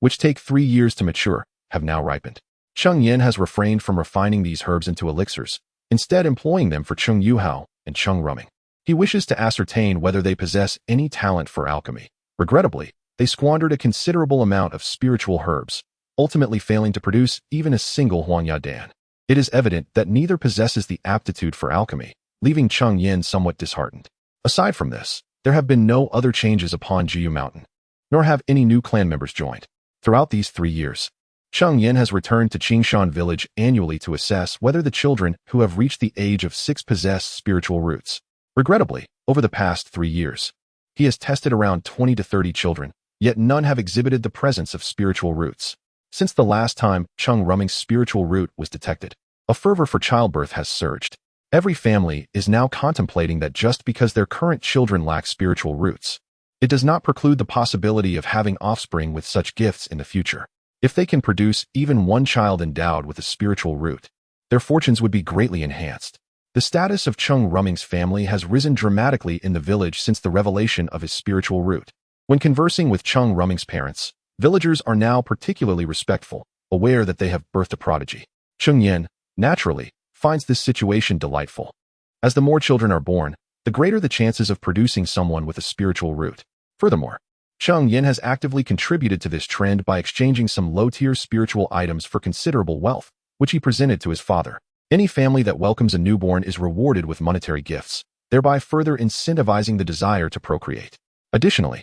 which take 3 years to mature, have now ripened. Cheng Yan has refrained from refining these herbs into elixirs, instead employing them for Cheng Yuhao and Cheng Rumming. He wishes to ascertain whether they possess any talent for alchemy. Regrettably, they squandered a considerable amount of spiritual herbs, ultimately failing to produce even a single Huangyadan. It is evident that neither possesses the aptitude for alchemy, leaving Cheng Yan somewhat disheartened. Aside from this, there have been no other changes upon Jiyu Mountain, nor have any new clan members joined. Throughout these 3 years, Cheng Yan has returned to Qingshan village annually to assess whether the children who have reached the age of 6 possess spiritual roots. Regrettably, over the past 3 years, he has tested around 20 to 30 children, yet none have exhibited the presence of spiritual roots. Since the last time Cheng Rumming's spiritual root was detected, a fervor for childbirth has surged. Every family is now contemplating that just because their current children lack spiritual roots, it does not preclude the possibility of having offspring with such gifts in the future. If they can produce even 1 child endowed with a spiritual root, their fortunes would be greatly enhanced. The status of Cheng Rumming's family has risen dramatically in the village since the revelation of his spiritual root. When conversing with Cheng Rumming's parents, villagers are now particularly respectful, aware that they have birthed a prodigy. Cheng Yan, naturally, finds this situation delightful. As the more children are born, the greater the chances of producing someone with a spiritual root. Furthermore, Cheng Yan has actively contributed to this trend by exchanging some low-tier spiritual items for considerable wealth, which he presented to his father. Any family that welcomes a newborn is rewarded with monetary gifts, thereby further incentivizing the desire to procreate. Additionally,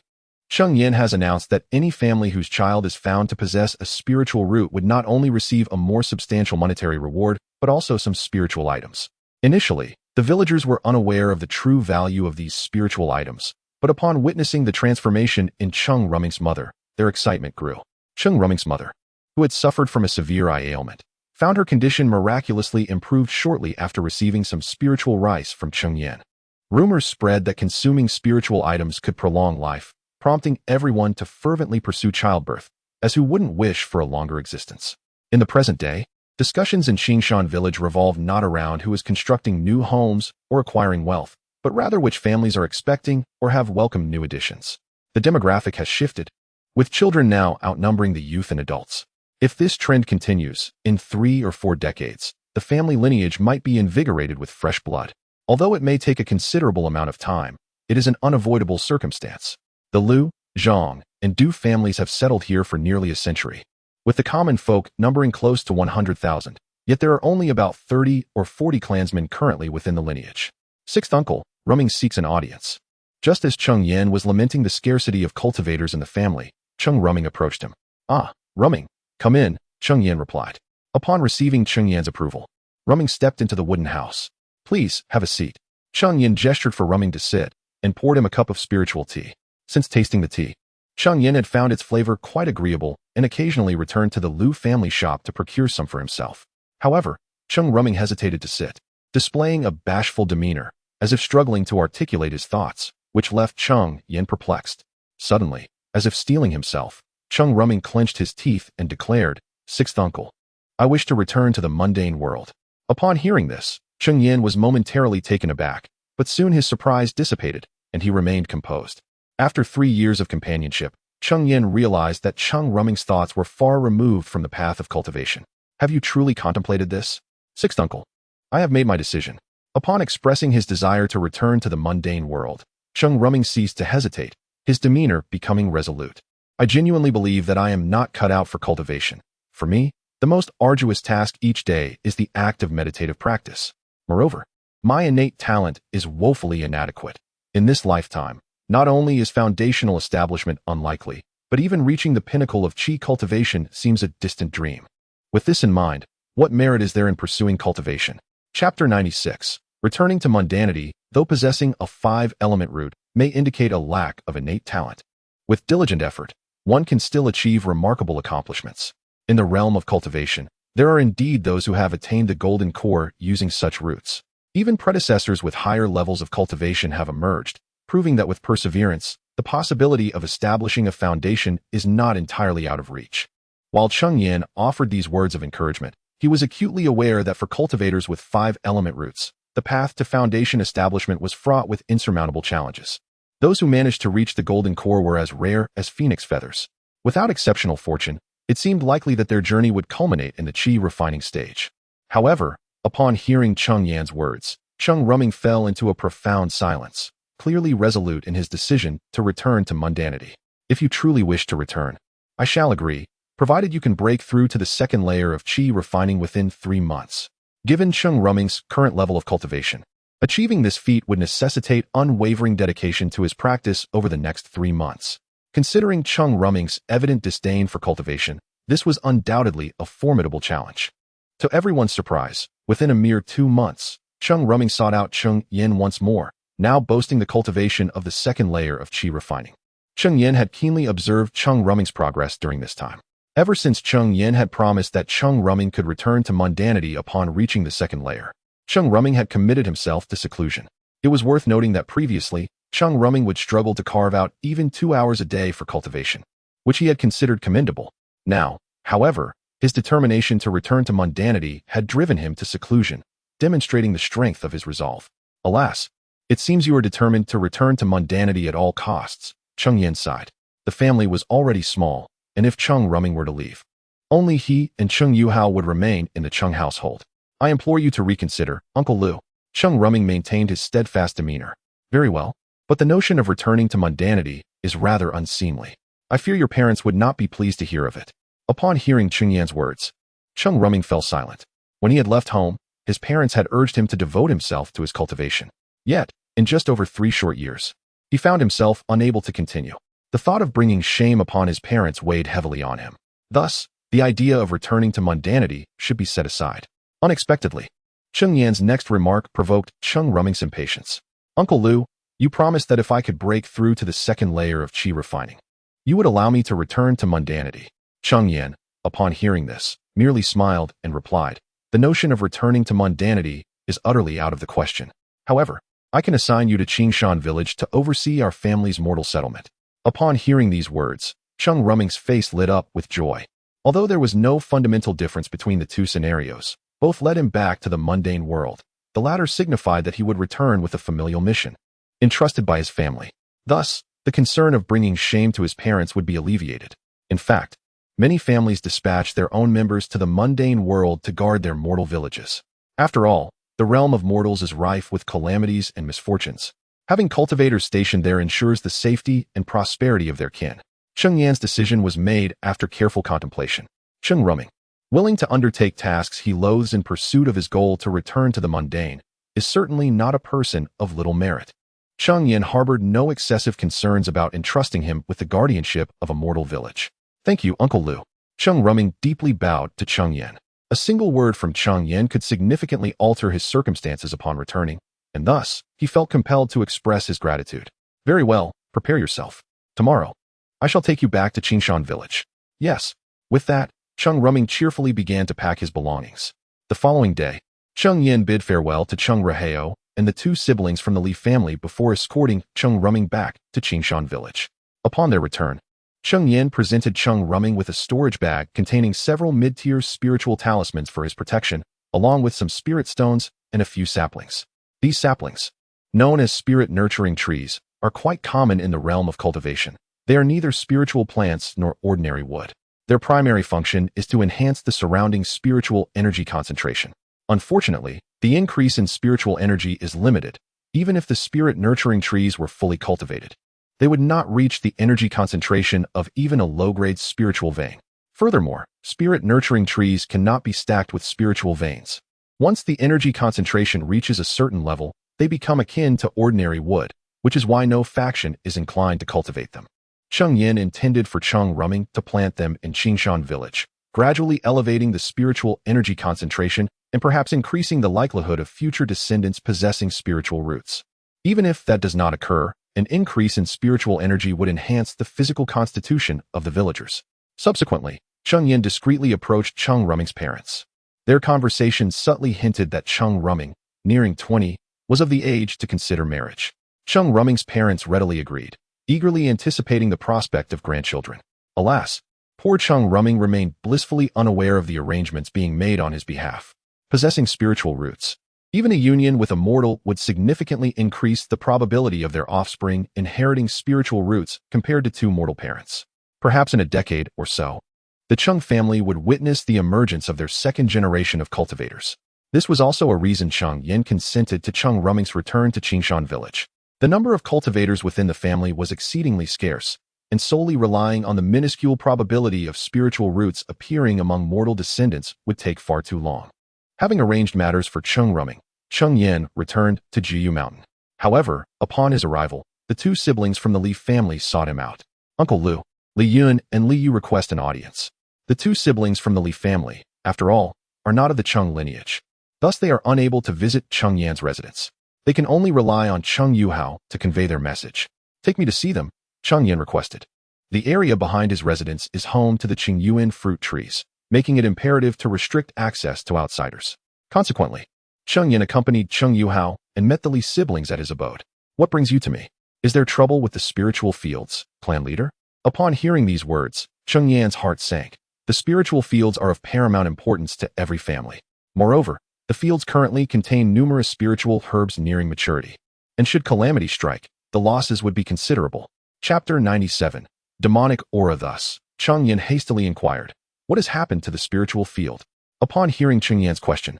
Cheng Yan has announced that any family whose child is found to possess a spiritual root would not only receive a more substantial monetary reward, but also some spiritual items. Initially, the villagers were unaware of the true value of these spiritual items, but upon witnessing the transformation in Cheng Rumming's mother, their excitement grew. Cheng Rumming's mother, who had suffered from a severe eye ailment, found her condition miraculously improved shortly after receiving some spiritual rice from Cheng Yan. Rumors spread that consuming spiritual items could prolong life, prompting everyone to fervently pursue childbirth, as who wouldn't wish for a longer existence. In the present day, discussions in Qingshan village revolve not around who is constructing new homes or acquiring wealth, but rather which families are expecting or have welcomed new additions. The demographic has shifted, with children now outnumbering the youth and adults. If this trend continues, in 3 or 4 decades, the family lineage might be invigorated with fresh blood. Although it may take a considerable amount of time, it is an unavoidable circumstance. The Liu, Zhang, and Du families have settled here for nearly a century, with the common folk numbering close to 100,000, yet there are only about 30 or 40 clansmen currently within the lineage. 6th uncle, Rumming seeks an audience. Just as Cheng Yan was lamenting the scarcity of cultivators in the family, Cheng Rumming approached him. "Ah, Rumming, come in," Cheng Yan replied. Upon receiving Cheng Yan's approval, Rumming stepped into the wooden house. "Please, have a seat." Cheng Yan gestured for Rumming to sit and poured him a cup of spiritual tea. Since tasting the tea, Cheng Yan had found its flavor quite agreeable and occasionally returned to the Liu family shop to procure some for himself. However, Cheng Rumming hesitated to sit, displaying a bashful demeanor, as if struggling to articulate his thoughts, which left Cheng Yan perplexed. Suddenly, as if steeling himself, Cheng Rumming clenched his teeth and declared, "Sixth uncle, I wish to return to the mundane world." Upon hearing this, Cheng Yan was momentarily taken aback, but soon his surprise dissipated, and he remained composed. After 3 years of companionship, Cheng Yan realized that Cheng Rumming's thoughts were far removed from the path of cultivation. "Have you truly contemplated this?" "Sixth uncle, I have made my decision." Upon expressing his desire to return to the mundane world, Cheng Rumming ceased to hesitate, his demeanor becoming resolute. "I genuinely believe that I am not cut out for cultivation. For me, the most arduous task each day is the act of meditative practice. Moreover, my innate talent is woefully inadequate. In this lifetime, not only is foundational establishment unlikely, but even reaching the pinnacle of qi cultivation seems a distant dream. With this in mind, what merit is there in pursuing cultivation?" Chapter 96. Returning to mundanity, though possessing a 5-element root, may indicate a lack of innate talent. With diligent effort, one can still achieve remarkable accomplishments. In the realm of cultivation, there are indeed those who have attained the golden core using such roots. Even predecessors with higher levels of cultivation have emerged, proving that with perseverance, the possibility of establishing a foundation is not entirely out of reach. While Cheng Yan offered these words of encouragement, he was acutely aware that for cultivators with 5-element roots, the path to foundation establishment was fraught with insurmountable challenges. Those who managed to reach the golden core were as rare as phoenix feathers. Without exceptional fortune, it seemed likely that their journey would culminate in the qi refining stage. However, upon hearing Cheng Yan's words, Cheng Rumming fell into a profound silence, clearly resolute in his decision to return to mundanity. "If you truly wish to return, I shall agree, provided you can break through to the second layer of qi refining within 3 months. Given Cheng Rumming's current level of cultivation, achieving this feat would necessitate unwavering dedication to his practice over the next 3 months. Considering Cheng Rumming's evident disdain for cultivation, this was undoubtedly a formidable challenge. To everyone's surprise, within a mere 2 months, Cheng Rumming sought out Cheng Yan once more, now boasting the cultivation of the second layer of qi refining. Cheng Yan had keenly observed Cheng Rumming's progress during this time. Ever since Cheng Yan had promised that Cheng Rumming could return to mundanity upon reaching the second layer, Cheng Rumming had committed himself to seclusion. It was worth noting that previously, Cheng Rumming would struggle to carve out even 2 hours a day for cultivation, which he had considered commendable. Now, however, his determination to return to mundanity had driven him to seclusion, demonstrating the strength of his resolve. "Alas, it seems you are determined to return to mundanity at all costs," Cheng Yan sighed. The family was already small, and if Cheng Rumming were to leave, only he and Cheng Yuhao would remain in the Cheng household. "I implore you to reconsider, Uncle Liu." Cheng Rumming maintained his steadfast demeanor. "Very well, but the notion of returning to mundanity is rather unseemly. I fear your parents would not be pleased to hear of it." Upon hearing Cheng Yan's words, Cheng Rumming fell silent. When he had left home, his parents had urged him to devote himself to his cultivation. Yet, in just over 3 short years, he found himself unable to continue. The thought of bringing shame upon his parents weighed heavily on him. Thus, the idea of returning to mundanity should be set aside. Unexpectedly, Cheng Yan's next remark provoked Cheng Rumming's impatience. "Uncle Liu, you promised that if I could break through to the second layer of qi refining, you would allow me to return to mundanity." Cheng Yan, upon hearing this, merely smiled and replied, "The notion of returning to mundanity is utterly out of the question. However, I can assign you to Qingshan village to oversee our family's mortal settlement." Upon hearing these words, Cheng Rumming's face lit up with joy. Although there was no fundamental difference between the two scenarios, both led him back to the mundane world. The latter signified that he would return with a familial mission, entrusted by his family. Thus, the concern of bringing shame to his parents would be alleviated. In fact, many families dispatch their own members to the mundane world to guard their mortal villages. After all, the realm of mortals is rife with calamities and misfortunes. Having cultivators stationed there ensures the safety and prosperity of their kin. Cheng Yan's decision was made after careful contemplation. Cheng Rumming, willing to undertake tasks he loathes in pursuit of his goal to return to the mundane, is certainly not a person of little merit. Cheng Yan harbored no excessive concerns about entrusting him with the guardianship of a mortal village. "Thank you, Uncle Liu." Cheng Rumming deeply bowed to Cheng Yan. A single word from Cheng Yan could significantly alter his circumstances upon returning. and thus, he felt compelled to express his gratitude. Very well, prepare yourself. Tomorrow, I shall take you back to Qingshan village. Yes. With that, Cheng Ruming cheerfully began to pack his belongings. The following day, Cheng Yan bid farewell to Cheng Raheo and the two siblings from the Li family before escorting Cheng Ruming back to Qingshan village. Upon their return, Cheng Yan presented Cheng Ruming with a storage bag containing several mid-tier spiritual talismans for his protection, along with some spirit stones and a few saplings. These saplings, known as spirit-nurturing trees, are quite common in the realm of cultivation. They are neither spiritual plants nor ordinary wood. Their primary function is to enhance the surrounding spiritual energy concentration. Unfortunately, the increase in spiritual energy is limited. Even if the spirit-nurturing trees were fully cultivated, they would not reach the energy concentration of even a low-grade spiritual vein. Furthermore, spirit-nurturing trees cannot be stacked with spiritual veins. Once the energy concentration reaches a certain level, they become akin to ordinary wood, which is why no faction is inclined to cultivate them. Cheng Yan intended for Cheng Ruming to plant them in Qingshan village, gradually elevating the spiritual energy concentration and perhaps increasing the likelihood of future descendants possessing spiritual roots. Even if that does not occur, an increase in spiritual energy would enhance the physical constitution of the villagers. Subsequently, Cheng Yan discreetly approached Cheng Ruming's parents. Their conversation subtly hinted that Cheng Ruming, nearing 20, was of the age to consider marriage. Cheng Ruming's parents readily agreed, eagerly anticipating the prospect of grandchildren. Alas, poor Cheng Ruming remained blissfully unaware of the arrangements being made on his behalf. Possessing spiritual roots, even a union with a mortal would significantly increase the probability of their offspring inheriting spiritual roots compared to two mortal parents. Perhaps in a decade or so, the Cheng family would witness the emergence of their second generation of cultivators. This was also a reason Cheng Yan consented to Cheng Ruming's return to Qingshan village. The number of cultivators within the family was exceedingly scarce, and solely relying on the minuscule probability of spiritual roots appearing among mortal descendants would take far too long. Having arranged matters for Cheng Ruming, Cheng Yan returned to Jiyu Mountain. However, upon his arrival, the two siblings from the Li family sought him out. Uncle Lu, Li Yun, and Li Yu request an audience. The two siblings from the Li family, after all, are not of the Cheng lineage. Thus they are unable to visit Cheng Yan's residence. They can only rely on Cheng Yuhao to convey their message. Take me to see them, Cheng Yan requested. The area behind his residence is home to the Qingyuan fruit trees, making it imperative to restrict access to outsiders. Consequently, Cheng Yan accompanied Cheng Yuhao and met the Li siblings at his abode. What brings you to me? Is there trouble with the spiritual fields, clan leader? Upon hearing these words, Cheng Yan's heart sank. The spiritual fields are of paramount importance to every family. Moreover, the fields currently contain numerous spiritual herbs nearing maturity, and should calamity strike, the losses would be considerable. Chapter 97. Demonic Aura. Thus, Cheng Yan hastily inquired, what has happened to the spiritual field? Upon hearing Cheng Yan's question,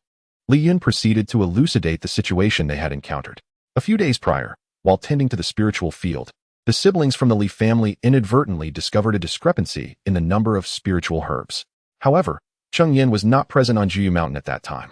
Li Yun proceeded to elucidate the situation they had encountered. A few days prior, while tending to the spiritual field, the siblings from the Li family inadvertently discovered a discrepancy in the number of spiritual herbs. However, Cheng Yan was not present on Jiyu Mountain at that time,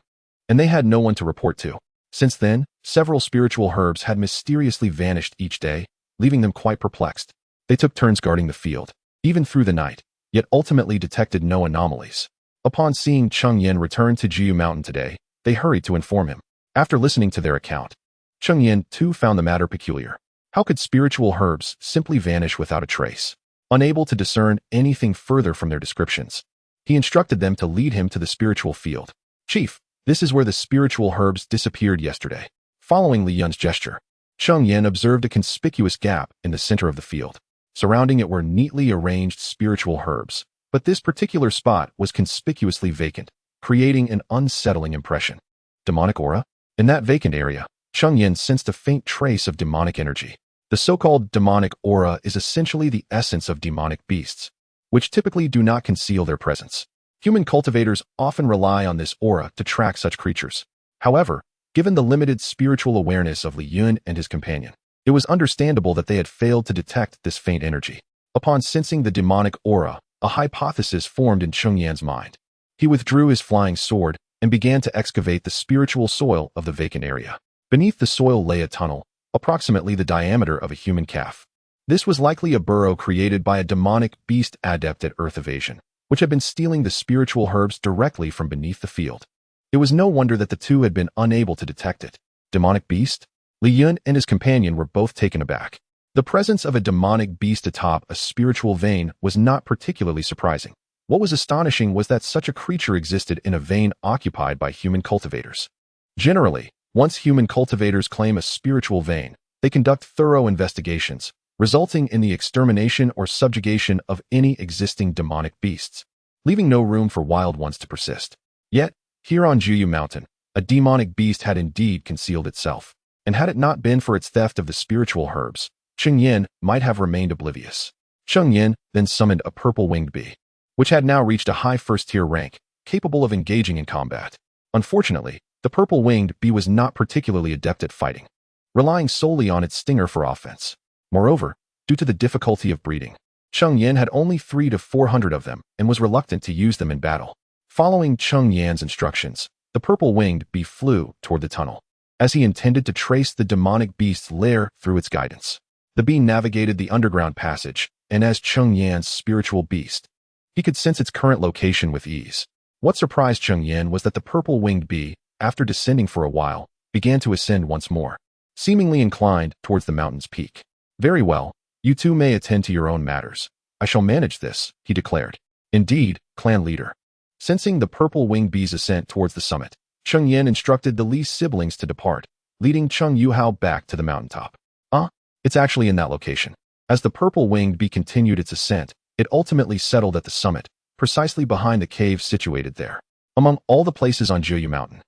and they had no one to report to. Since then, several spiritual herbs had mysteriously vanished each day, leaving them quite perplexed. They took turns guarding the field, even through the night, yet ultimately detected no anomalies. Upon seeing Cheng Yan return to Jiyu Mountain today, they hurried to inform him. After listening to their account, Cheng Yan too found the matter peculiar. How could spiritual herbs simply vanish without a trace? Unable to discern anything further from their descriptions, he instructed them to lead him to the spiritual field. Chief, this is where the spiritual herbs disappeared yesterday. Following Li Yun's gesture, Cheng Yan observed a conspicuous gap in the center of the field. Surrounding it were neatly arranged spiritual herbs, but this particular spot was conspicuously vacant, creating an unsettling impression. Demonic aura? In that vacant area, Cheng Yan sensed a faint trace of demonic energy. The so-called demonic aura is essentially the essence of demonic beasts, which typically do not conceal their presence. Human cultivators often rely on this aura to track such creatures. However, given the limited spiritual awareness of Li Yun and his companion, it was understandable that they had failed to detect this faint energy. Upon sensing the demonic aura, a hypothesis formed in Cheng Yan's mind. He withdrew his flying sword and began to excavate the spiritual soil of the vacant area. Beneath the soil lay a tunnel, approximately the diameter of a human calf. This was likely a burrow created by a demonic beast adept at earth evasion, which had been stealing the spiritual herbs directly from beneath the field. It was no wonder that the two had been unable to detect it. Demonic beast? Li Yun and his companion were both taken aback. The presence of a demonic beast atop a spiritual vein was not particularly surprising. What was astonishing was that such a creature existed in a vein occupied by human cultivators. Generally, once human cultivators claim a spiritual vein, they conduct thorough investigations, resulting in the extermination or subjugation of any existing demonic beasts, leaving no room for wild ones to persist. Yet, here on Juyu Mountain, a demonic beast had indeed concealed itself, and had it not been for its theft of the spiritual herbs, Cheng Yan might have remained oblivious. Cheng Yan then summoned a purple-winged bee, which had now reached a high first-tier rank, capable of engaging in combat. Unfortunately, the purple-winged bee was not particularly adept at fighting, relying solely on its stinger for offense. Moreover, due to the difficulty of breeding, Cheng Yan had only 300 to 400 of them and was reluctant to use them in battle. Following Cheng Yan's instructions, the purple-winged bee flew toward the tunnel, as he intended to trace the demonic beast's lair through its guidance. The bee navigated the underground passage, and as Cheng Yan's spiritual beast, he could sense its current location with ease. What surprised Cheng Yan was that the purple-winged bee, after descending for a while, began to ascend once more, seemingly inclined towards the mountain's peak. Very well, you two may attend to your own matters. I shall manage this, he declared. Indeed, clan leader. Sensing the purple-winged bee's ascent towards the summit, Cheng Yan instructed the Li siblings to depart, leading Cheng Yuhao back to the mountaintop. It's actually in that location. As the purple-winged bee continued its ascent, it ultimately settled at the summit, precisely behind the cave situated there. Among all the places on Juyu Mountain,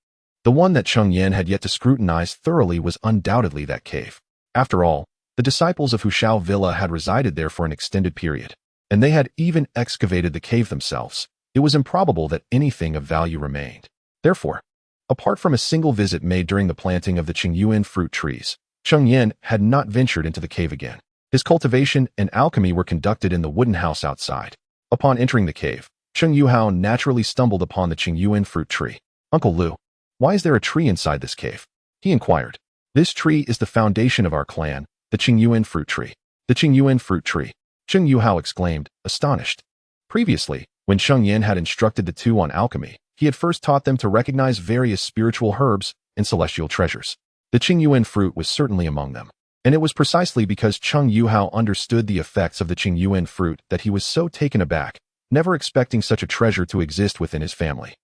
the one that Cheng Yan had yet to scrutinize thoroughly was undoubtedly that cave. After all, the disciples of Hushao Villa had resided there for an extended period, and they had even excavated the cave themselves. It was improbable that anything of value remained. Therefore, apart from a single visit made during the planting of the Qingyuan fruit trees, Cheng Yan had not ventured into the cave again. His cultivation and alchemy were conducted in the wooden house outside. Upon entering the cave, Cheng Yuhao naturally stumbled upon the Qingyuan fruit tree. Uncle Lu, why is there a tree inside this cave? He inquired. This tree is the foundation of our clan, the Qingyuan fruit tree. The Qingyuan fruit tree, Cheng Yuhao exclaimed, astonished. Previously, when Cheng Yan had instructed the two on alchemy, he had first taught them to recognize various spiritual herbs and celestial treasures. The Qingyuan fruit was certainly among them, and it was precisely because Cheng Yuhao understood the effects of the Qingyuan fruit that he was so taken aback, never expecting such a treasure to exist within his family.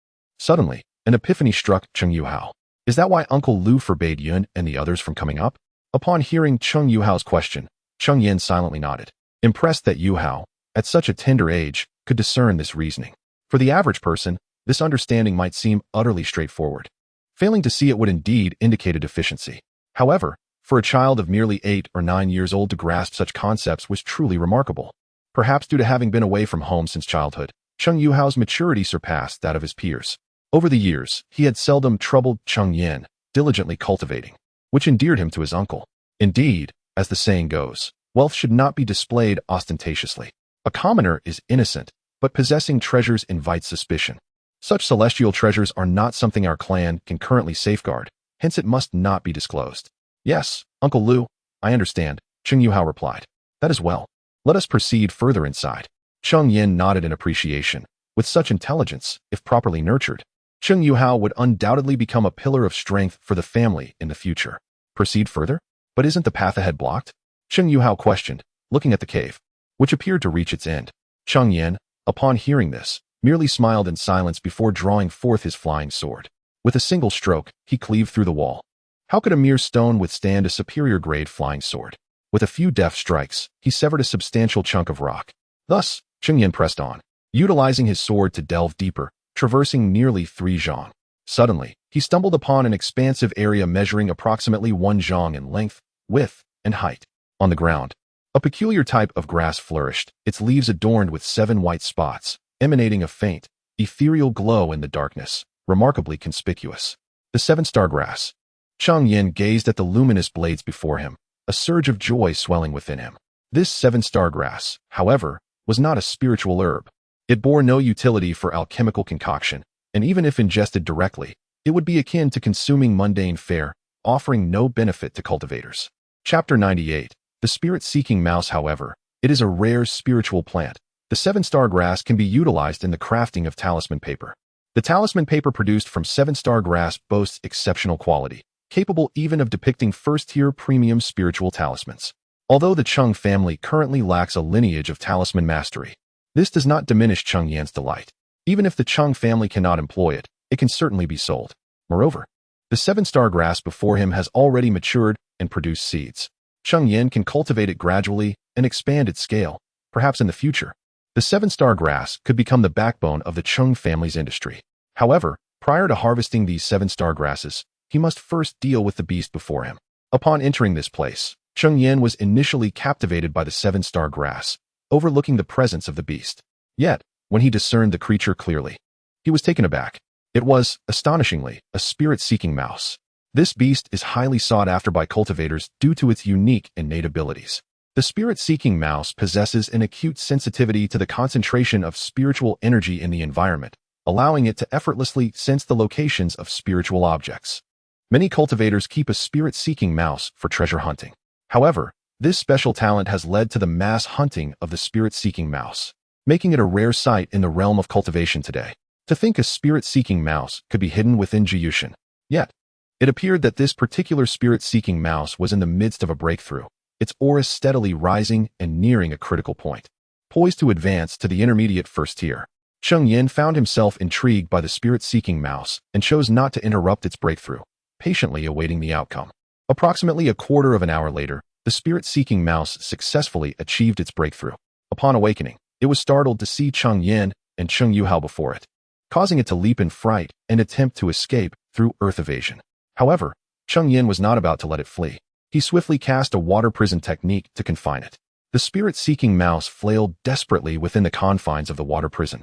Suddenly, an epiphany struck Cheng Yuhao. Is that why Uncle Lu forbade Yun and the others from coming up? Upon hearing Cheng Yuhao's question, Cheng Yan silently nodded, impressed that Yuhao, at such a tender age, could discern this reasoning. For the average person, this understanding might seem utterly straightforward. Failing to see it would indeed indicate a deficiency. However, for a child of merely 8 or 9 years old to grasp such concepts was truly remarkable. Perhaps due to having been away from home since childhood, Cheng Yuhao's maturity surpassed that of his peers. Over the years, he had seldom troubled Cheng Yan, diligently cultivating, which endeared him to his uncle. Indeed, as the saying goes, wealth should not be displayed ostentatiously. A commoner is innocent, but possessing treasures invites suspicion. Such celestial treasures are not something our clan can currently safeguard, hence it must not be disclosed. Yes, Uncle Lu, I understand, Cheng Yuhao replied. That is well. Let us proceed further inside. Cheng Yan nodded in appreciation. With such intelligence, if properly nurtured, Cheng Yuhao would undoubtedly become a pillar of strength for the family in the future. Proceed further? But isn't the path ahead blocked? Cheng Yuhao questioned, looking at the cave, which appeared to reach its end. Cheng Yan, upon hearing this, merely smiled in silence before drawing forth his flying sword. With a single stroke, he cleaved through the wall. How could a mere stone withstand a superior-grade flying sword? With a few deft strikes, he severed a substantial chunk of rock. Thus, Cheng Yan pressed on, utilizing his sword to delve deeper, traversing nearly 3 zhang. Suddenly, he stumbled upon an expansive area measuring approximately 1 zhang in length, width, and height. On the ground, a peculiar type of grass flourished, its leaves adorned with 7 white spots, emanating a faint, ethereal glow in the darkness, remarkably conspicuous. The 7-star grass. Cheng Yan gazed at the luminous blades before him, a surge of joy swelling within him. This 7-star grass, however, was not a spiritual herb. It bore no utility for alchemical concoction, and even if ingested directly, it would be akin to consuming mundane fare, offering no benefit to cultivators. Chapter 98. The spirit-seeking mouse. However, it is a rare spiritual plant. The 7-star grass can be utilized in the crafting of talisman paper. The talisman paper produced from 7-star grass boasts exceptional quality, capable even of depicting first-tier premium spiritual talismans. Although the Cheng family currently lacks a lineage of talisman mastery, this does not diminish Cheng Yan's delight. Even if the Cheng family cannot employ it, it can certainly be sold. Moreover, the seven-star grass before him has already matured and produced seeds. Cheng Yan can cultivate it gradually and expand its scale. Perhaps in the future, the seven-star grass could become the backbone of the Cheng family's industry. However, prior to harvesting these seven-star grasses, he must first deal with the beast before him. Upon entering this place, Cheng Yan was initially captivated by the seven-star grass, overlooking the presence of the beast. Yet, when he discerned the creature clearly, he was taken aback. It was, astonishingly, a spirit-seeking mouse. This beast is highly sought after by cultivators due to its unique innate abilities. The spirit-seeking mouse possesses an acute sensitivity to the concentration of spiritual energy in the environment, allowing it to effortlessly sense the locations of spiritual objects. Many cultivators keep a spirit-seeking mouse for treasure hunting. However, this special talent has led to the mass hunting of the spirit-seeking mouse, making it a rare sight in the realm of cultivation today. To think a spirit-seeking mouse could be hidden within Jiyushan. Yet, it appeared that this particular spirit-seeking mouse was in the midst of a breakthrough, its aura steadily rising and nearing a critical point. Poised to advance to the intermediate first tier, Cheng Yan found himself intrigued by the spirit-seeking mouse and chose not to interrupt its breakthrough, patiently awaiting the outcome. Approximately a quarter of an hour later, the spirit-seeking mouse successfully achieved its breakthrough. Upon awakening, it was startled to see Cheng Yan and Cheng Yuhao before it, causing it to leap in fright and attempt to escape through earth evasion. However, Cheng Yan was not about to let it flee. He swiftly cast a water prison technique to confine it. The spirit-seeking mouse flailed desperately within the confines of the water prison,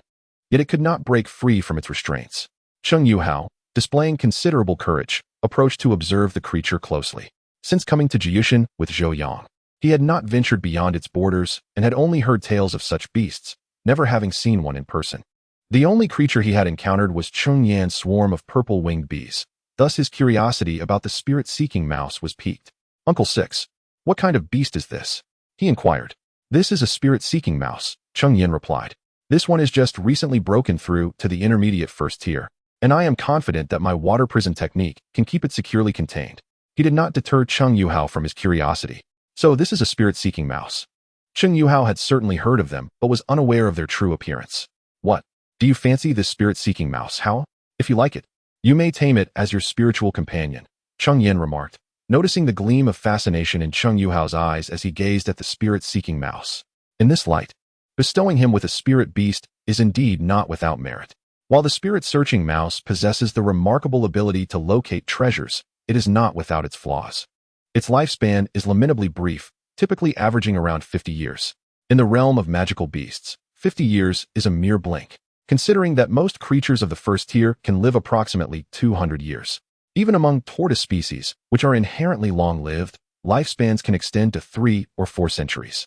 yet it could not break free from its restraints. Cheng Yuhao, displaying considerable courage, approached to observe the creature closely. Since coming to Jiyushan with Zhou Yang, he had not ventured beyond its borders and had only heard tales of such beasts, never having seen one in person. The only creature he had encountered was Cheng Yan's swarm of purple-winged bees. Thus his curiosity about the spirit-seeking mouse was piqued. "Uncle Six, what kind of beast is this?" he inquired. "This is a spirit-seeking mouse," Cheng Yan replied. "This one is just recently broken through to the intermediate first tier, and I am confident that my water prison technique can keep it securely contained." He did not deter Cheng Yuhao from his curiosity. "So this is a spirit-seeking mouse." Cheng Yuhao had certainly heard of them, but was unaware of their true appearance. "What? Do you fancy this spirit-seeking mouse? How? If you like it, you may tame it as your spiritual companion," Cheng Yan remarked, noticing the gleam of fascination in Cheng Yuhao's eyes as he gazed at the spirit-seeking mouse. In this light, bestowing him with a spirit beast is indeed not without merit. While the spirit-searching mouse possesses the remarkable ability to locate treasures, it is not without its flaws. Its lifespan is lamentably brief, typically averaging around 50 years. In the realm of magical beasts, 50 years is a mere blink, considering that most creatures of the first tier can live approximately 200 years. Even among tortoise species, which are inherently long-lived, lifespans can extend to 3 or 4 centuries.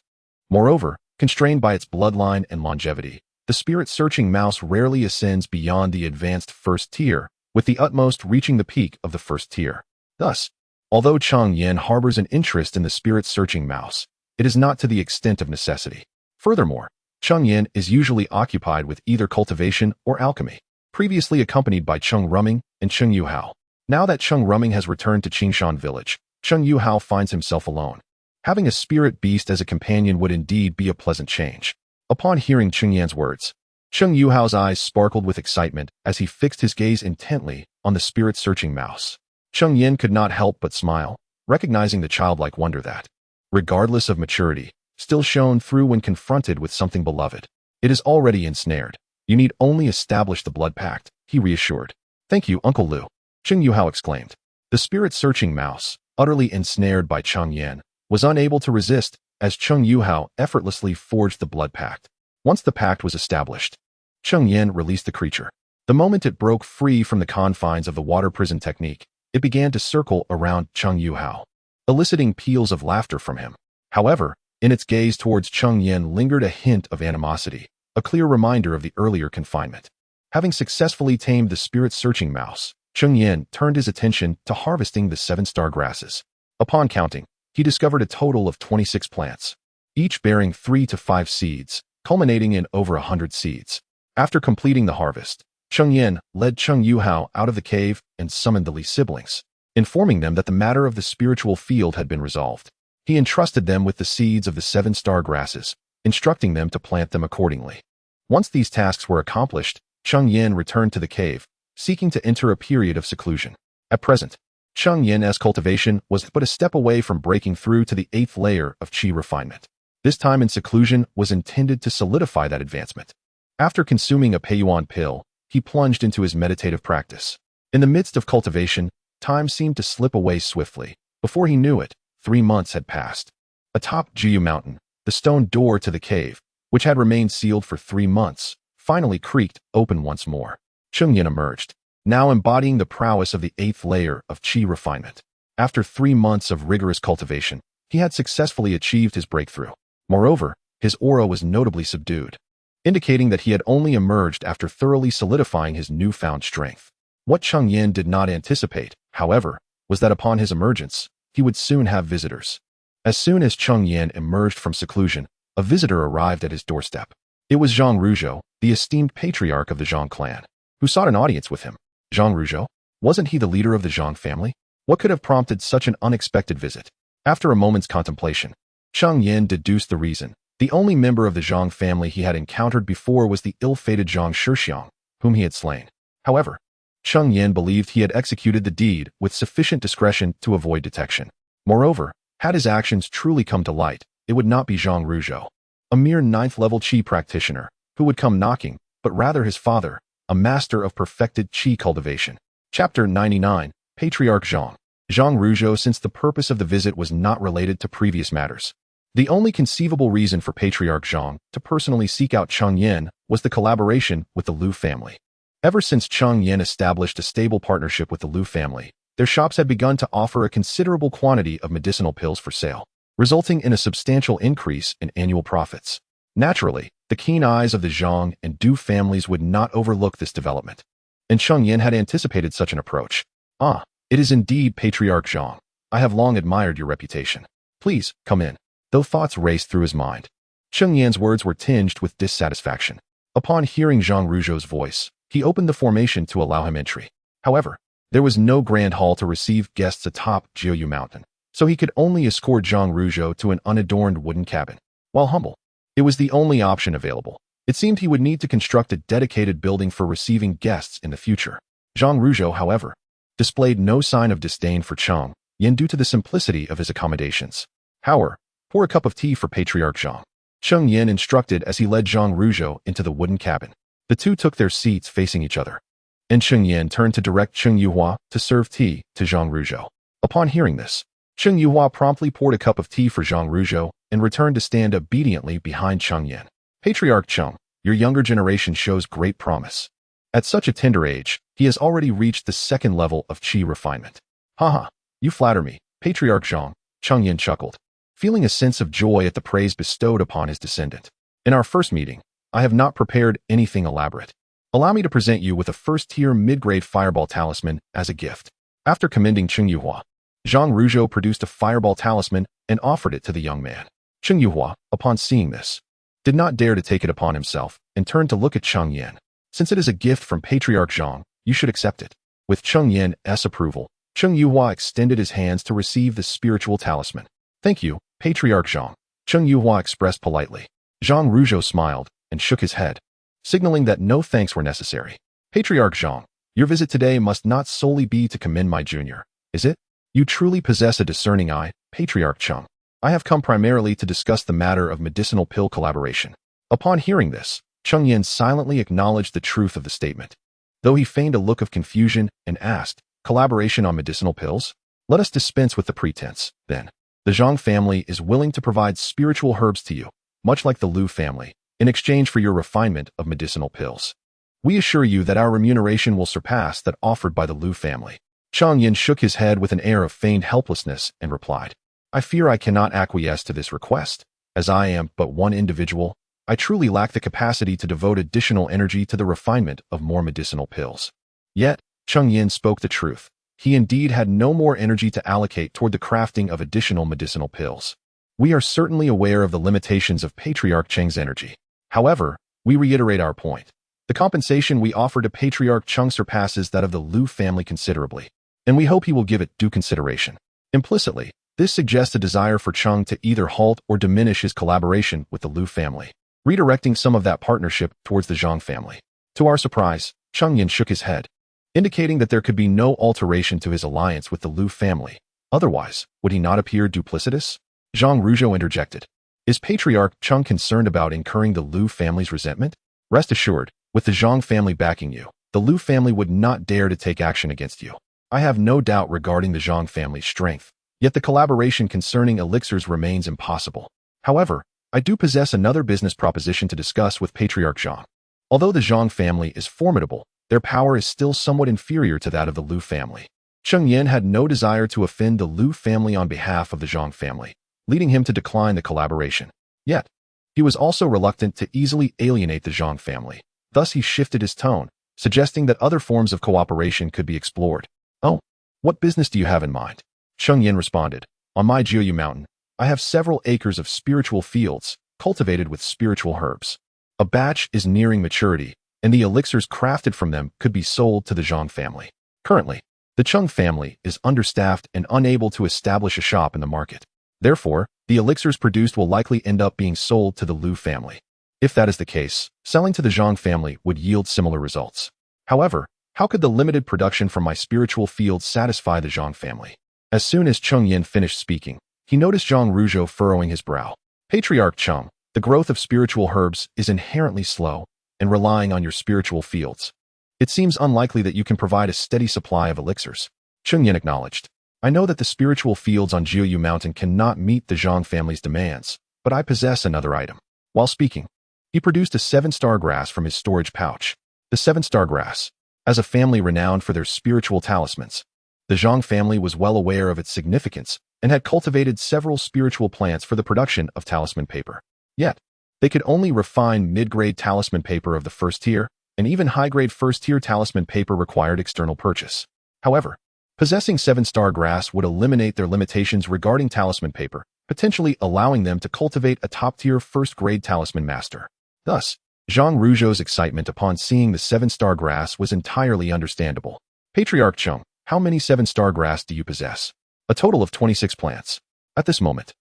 Moreover, constrained by its bloodline and longevity, the spirit-searching mouse rarely ascends beyond the advanced first tier, with the utmost reaching the peak of the first tier. Thus, although Cheng Yan harbors an interest in the spirit-searching mouse, it is not to the extent of necessity. Furthermore, Cheng Yan is usually occupied with either cultivation or alchemy, previously accompanied by Cheng Rumming and Cheng Yuhao. Now that Cheng Rumming has returned to Qingshan village, Cheng Yuhao finds himself alone. Having a spirit beast as a companion would indeed be a pleasant change. Upon hearing Cheng Yan's words, Cheng Yuhao's eyes sparkled with excitement as he fixed his gaze intently on the spirit-searching mouse. Cheng Yan could not help but smile, recognizing the childlike wonder that, regardless of maturity, still shone through when confronted with something beloved. "It is already ensnared. You need only establish the blood pact," he reassured. "Thank you, Uncle Lu," Cheng Yuhao exclaimed. The spirit-searching mouse, utterly ensnared by Cheng Yan, was unable to resist as Cheng Yuhao effortlessly forged the blood pact. Once the pact was established, Cheng Yan released the creature. The moment it broke free from the confines of the water prison technique, it began to circle around Cheng Yuhao, eliciting peals of laughter from him. However, in its gaze towards Cheng Yan lingered a hint of animosity, a clear reminder of the earlier confinement. Having successfully tamed the spirit-searching mouse, Cheng Yan turned his attention to harvesting the 7-star grasses. Upon counting, he discovered a total of 26 plants, each bearing 3 to 5 seeds, culminating in over 100 seeds. After completing the harvest, Cheng Yan led Cheng Yuhao out of the cave and summoned the Li siblings. informing them that the matter of the spiritual field had been resolved. He entrusted them with the seeds of the 7-star grasses, instructing them to plant them accordingly. Once these tasks were accomplished, Cheng Yan returned to the cave, seeking to enter a period of seclusion. At present, Cheng Yan's cultivation was but a step away from breaking through to the 8th layer of qi refinement. This time in seclusion was intended to solidify that advancement. After consuming a Peiyuan pill, he plunged into his meditative practice. In the midst of cultivation, time seemed to slip away swiftly. Before he knew it, 3 months had passed. Atop Jiu Mountain, the stone door to the cave, which had remained sealed for 3 months, finally creaked open once more. Cheng Yan emerged, now embodying the prowess of the 8th layer of qi refinement. After 3 months of rigorous cultivation, he had successfully achieved his breakthrough. Moreover, his aura was notably subdued, indicating that he had only emerged after thoroughly solidifying his newfound strength. What Cheng Yan did not anticipate, however, was that upon his emergence, he would soon have visitors. As soon as Cheng Yan emerged from seclusion, a visitor arrived at his doorstep. It was Zhang Ruzhou, the esteemed patriarch of the Zhang clan, who sought an audience with him. Zhang Ruzhou? Wasn't he the leader of the Zhang family? What could have prompted such an unexpected visit? After a moment's contemplation, Cheng Yan deduced the reason. The only member of the Zhang family he had encountered before was the ill-fated Zhang Shixiang, whom he had slain. However, Cheng Yan believed he had executed the deed with sufficient discretion to avoid detection. Moreover, had his actions truly come to light, it would not be Zhang Ruzhou, a mere 9th-level qi practitioner, who would come knocking, but rather his father, a master of perfected qi cultivation. Chapter 99, Patriarch Zhang. Zhang Ruzhou, since the purpose of the visit was not related to previous matters. The only conceivable reason for Patriarch Zhang to personally seek out Cheng Yan was the collaboration with the Liu family. Ever since Cheng Yan established a stable partnership with the Liu family, their shops had begun to offer a considerable quantity of medicinal pills for sale, resulting in a substantial increase in annual profits. Naturally, the keen eyes of the Zhang and Du families would not overlook this development, and Cheng Yan had anticipated such an approach. "Ah, it is indeed Patriarch Zhang. I have long admired your reputation. Please, come in." Though thoughts raced through his mind, Cheng Yan's words were tinged with dissatisfaction. Upon hearing Zhang Ruzhou's voice, he opened the formation to allow him entry. However, there was no grand hall to receive guests atop Jiu Mountain, so he could only escort Zhang Ruzhou to an unadorned wooden cabin. While humble, it was the only option available. It seemed he would need to construct a dedicated building for receiving guests in the future. Zhang Ruzhou, however, displayed no sign of disdain for Cheng Yan due to the simplicity of his accommodations. "Howard, pour a cup of tea for Patriarch Zhang," Cheng Yan instructed as he led Zhang Ruzhou into the wooden cabin. The two took their seats facing each other, and Cheng Yan turned to direct Cheng Yuhua to serve tea to Zhang Ruzhou. Upon hearing this, Cheng Yuhua promptly poured a cup of tea for Zhang Ruzhou and returned to stand obediently behind Cheng Yan. "Patriarch Cheng, your younger generation shows great promise. At such a tender age, he has already reached the 2nd level of qi refinement." "Haha, you flatter me, Patriarch Zhang," Cheng Yan chuckled, feeling a sense of joy at the praise bestowed upon his descendant. "In our first meeting, I have not prepared anything elaborate. Allow me to present you with a first-tier mid-grade fireball talisman as a gift." After commending Cheng Yuhua, Zhang Ruzhou produced a fireball talisman and offered it to the young man. Cheng Yuhua, upon seeing this, did not dare to take it upon himself and turned to look at Cheng Yan. "Since it is a gift from Patriarch Zhang, you should accept it." With Cheng Yan's approval, Cheng Yuhua extended his hands to receive the spiritual talisman. "Thank you, Patriarch Zhang," Cheng Yuhua expressed politely. Zhang Ruzhou smiled and shook his head, signaling that no thanks were necessary. "Patriarch Zhang, your visit today must not solely be to commend my junior, is it? You truly possess a discerning eye, Patriarch Cheng. I have come primarily to discuss the matter of medicinal pill collaboration." Upon hearing this, Cheng Yan silently acknowledged the truth of the statement, though he feigned a look of confusion and asked, "Collaboration on medicinal pills? Let us dispense with the pretense, then. The Zhang family is willing to provide spiritual herbs to you, much like the Liu family, in exchange for your refinement of medicinal pills. We assure you that our remuneration will surpass that offered by the Liu family." Cheng Yan shook his head with an air of feigned helplessness and replied, "I fear I cannot acquiesce to this request. As I am but one individual, I truly lack the capacity to devote additional energy to the refinement of more medicinal pills." Yet, Cheng Yan spoke the truth. He indeed had no more energy to allocate toward the crafting of additional medicinal pills. "We are certainly aware of the limitations of Patriarch Cheng's energy. However, we reiterate our point. The compensation we offer to Patriarch Cheng surpasses that of the Liu family considerably. and we hope he will give it due consideration. Implicitly, this suggests a desire for Cheng to either halt or diminish his collaboration with the Liu family, redirecting some of that partnership towards the Zhang family. To our surprise, Cheng Yan shook his head, indicating that there could be no alteration to his alliance with the Liu family. Otherwise, would he not appear duplicitous? Zhang Ruzhou interjected. Is Patriarch Cheng concerned about incurring the Liu family's resentment? Rest assured, with the Zhang family backing you, the Liu family would not dare to take action against you. I have no doubt regarding the Zhang family's strength, yet the collaboration concerning elixirs remains impossible. However, I do possess another business proposition to discuss with Patriarch Zhang. Although the Zhang family is formidable, their power is still somewhat inferior to that of the Liu family. Cheng Yan had no desire to offend the Liu family on behalf of the Zhang family, leading him to decline the collaboration. Yet, he was also reluctant to easily alienate the Zhang family. Thus he shifted his tone, suggesting that other forms of cooperation could be explored. Oh, what business do you have in mind? Cheng Yan responded. On my Jiuyu mountain, I have several acres of spiritual fields, cultivated with spiritual herbs. A batch is nearing maturity, and the elixirs crafted from them could be sold to the Zhang family. Currently, the Cheng family is understaffed and unable to establish a shop in the market. Therefore, the elixirs produced will likely end up being sold to the Liu family. If that is the case, selling to the Zhang family would yield similar results. However, how could the limited production from my spiritual fields satisfy the Zhang family? As soon as Cheng Yan finished speaking, he noticed Zhang Ruzhou furrowing his brow. Patriarch Cheng, the growth of spiritual herbs is inherently slow and relying on your spiritual fields. It seems unlikely that you can provide a steady supply of elixirs. Cheng Yan acknowledged. I know that the spiritual fields on Jiuyu Mountain cannot meet the Zhang family's demands, but I possess another item. While speaking, he produced a 7-star grass from his storage pouch. The 7-star grass. As a family renowned for their spiritual talismans, the Zhang family was well aware of its significance and had cultivated several spiritual plants for the production of talisman paper. Yet, they could only refine mid-grade talisman paper of the first tier, and even high-grade first-tier talisman paper required external purchase. However, possessing 7-star grass would eliminate their limitations regarding talisman paper, potentially allowing them to cultivate a top-tier first-grade talisman master. Thus, Zhang Ruzhou's excitement upon seeing the 7-star grass was entirely understandable. Patriarch Cheng, how many 7-star grass do you possess? A total of 26 plants. At this moment,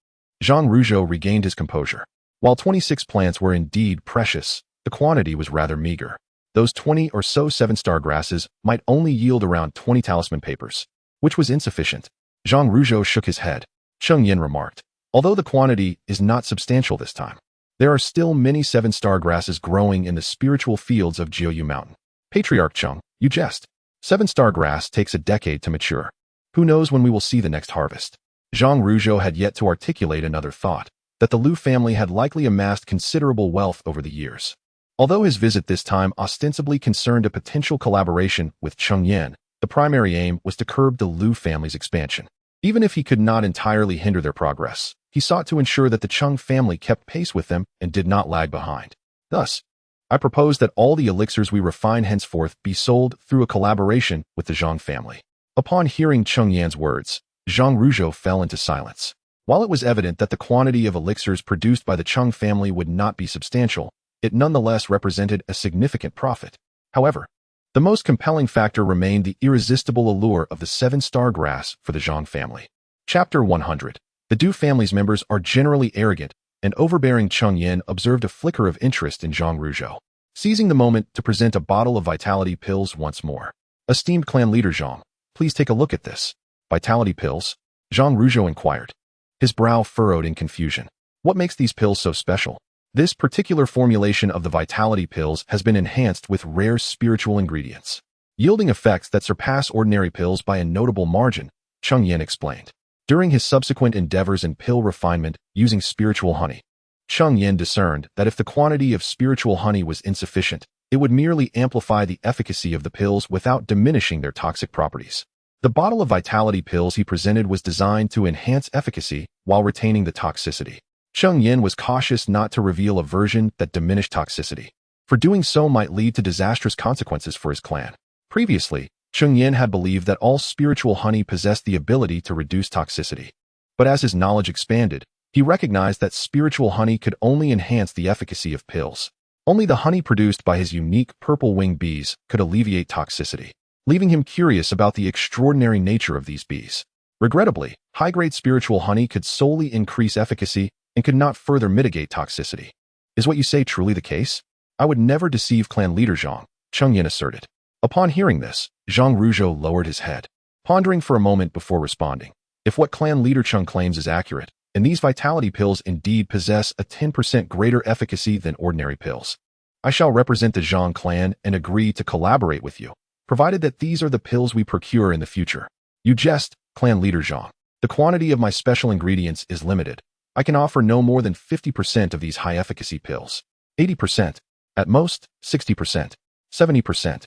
Zhang Ruzhou regained his composure. While 26 plants were indeed precious, the quantity was rather meager. Those 20 or so 7-star grasses might only yield around 20 talisman papers, which was insufficient. Zhang Ruzhou shook his head. Cheng Yan remarked, although the quantity is not substantial this time, there are still many 7-star grasses growing in the spiritual fields of Jiuyu Mountain. Patriarch Cheng, you jest. 7-star grass takes a decade to mature. Who knows when we will see the next harvest? Zhang Ruzhou had yet to articulate another thought, that the Liu family had likely amassed considerable wealth over the years. Although his visit this time ostensibly concerned a potential collaboration with Cheng Yan, the primary aim was to curb the Liu family's expansion. Even if he could not entirely hinder their progress, he sought to ensure that the Cheng family kept pace with them and did not lag behind. Thus, I propose that all the elixirs we refine henceforth be sold through a collaboration with the Zhang family. Upon hearing Cheng Yan's words, Zhang Ruzhou fell into silence. While it was evident that the quantity of elixirs produced by the Cheng family would not be substantial, it nonetheless represented a significant profit. However, the most compelling factor remained the irresistible allure of the 7-star grass for the Zhang family. Chapter 100. The Du family's members are generally arrogant, and overbearing Cheng Yan observed a flicker of interest in Zhang Ruzhou, seizing the moment to present a bottle of vitality pills once more. Esteemed clan leader Zhang, please take a look at this. Vitality pills? Zhang Ruzhou inquired, his brow furrowed in confusion. What makes these pills so special? This particular formulation of the vitality pills has been enhanced with rare spiritual ingredients, yielding effects that surpass ordinary pills by a notable margin, Cheng Yan explained. During his subsequent endeavors in pill refinement using spiritual honey, Cheng Yan discerned that if the quantity of spiritual honey was insufficient, it would merely amplify the efficacy of the pills without diminishing their toxic properties. The bottle of vitality pills he presented was designed to enhance efficacy while retaining the toxicity. Cheng Yan was cautious not to reveal a version that diminished toxicity, for doing so might lead to disastrous consequences for his clan. Previously, Cheng Yan had believed that all spiritual honey possessed the ability to reduce toxicity. But as his knowledge expanded, he recognized that spiritual honey could only enhance the efficacy of pills. Only the honey produced by his unique purple-winged bees could alleviate toxicity. leaving him curious about the extraordinary nature of these bees. Regrettably, high-grade spiritual honey could solely increase efficacy and could not further mitigate toxicity. Is what you say truly the case? I would never deceive clan leader Zhang, Cheng Yan asserted. Upon hearing this, Zhang Ruzhou lowered his head, pondering for a moment before responding. If what clan leader Cheng claims is accurate, and these vitality pills indeed possess a 10% greater efficacy than ordinary pills, I shall represent the Zhang clan and agree to collaborate with you, provided that these are the pills we procure in the future. You jest, clan leader Zhang. The quantity of my special ingredients is limited. I can offer no more than 50% of these high-efficacy pills. 80%. At most, 60%. 70%.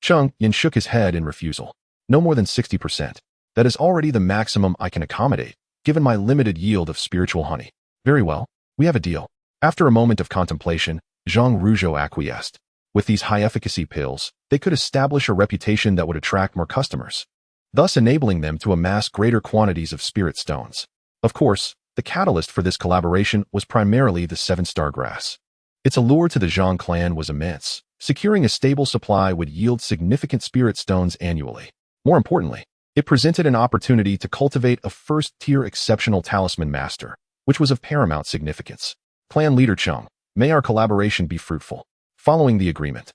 Cheng Yan shook his head in refusal. No more than 60%. That is already the maximum I can accommodate, given my limited yield of spiritual honey. Very well, we have a deal. After a moment of contemplation, Zhang Ruzhou acquiesced. With these high-efficacy pills, they could establish a reputation that would attract more customers, thus enabling them to amass greater quantities of spirit stones. Of course, the catalyst for this collaboration was primarily the seven-star grass. Its allure to the Zhang clan was immense. Securing a stable supply would yield significant spirit stones annually. More importantly, it presented an opportunity to cultivate a first-tier exceptional talisman master, which was of paramount significance. Clan leader Cheng, may our collaboration be fruitful. Following the agreement,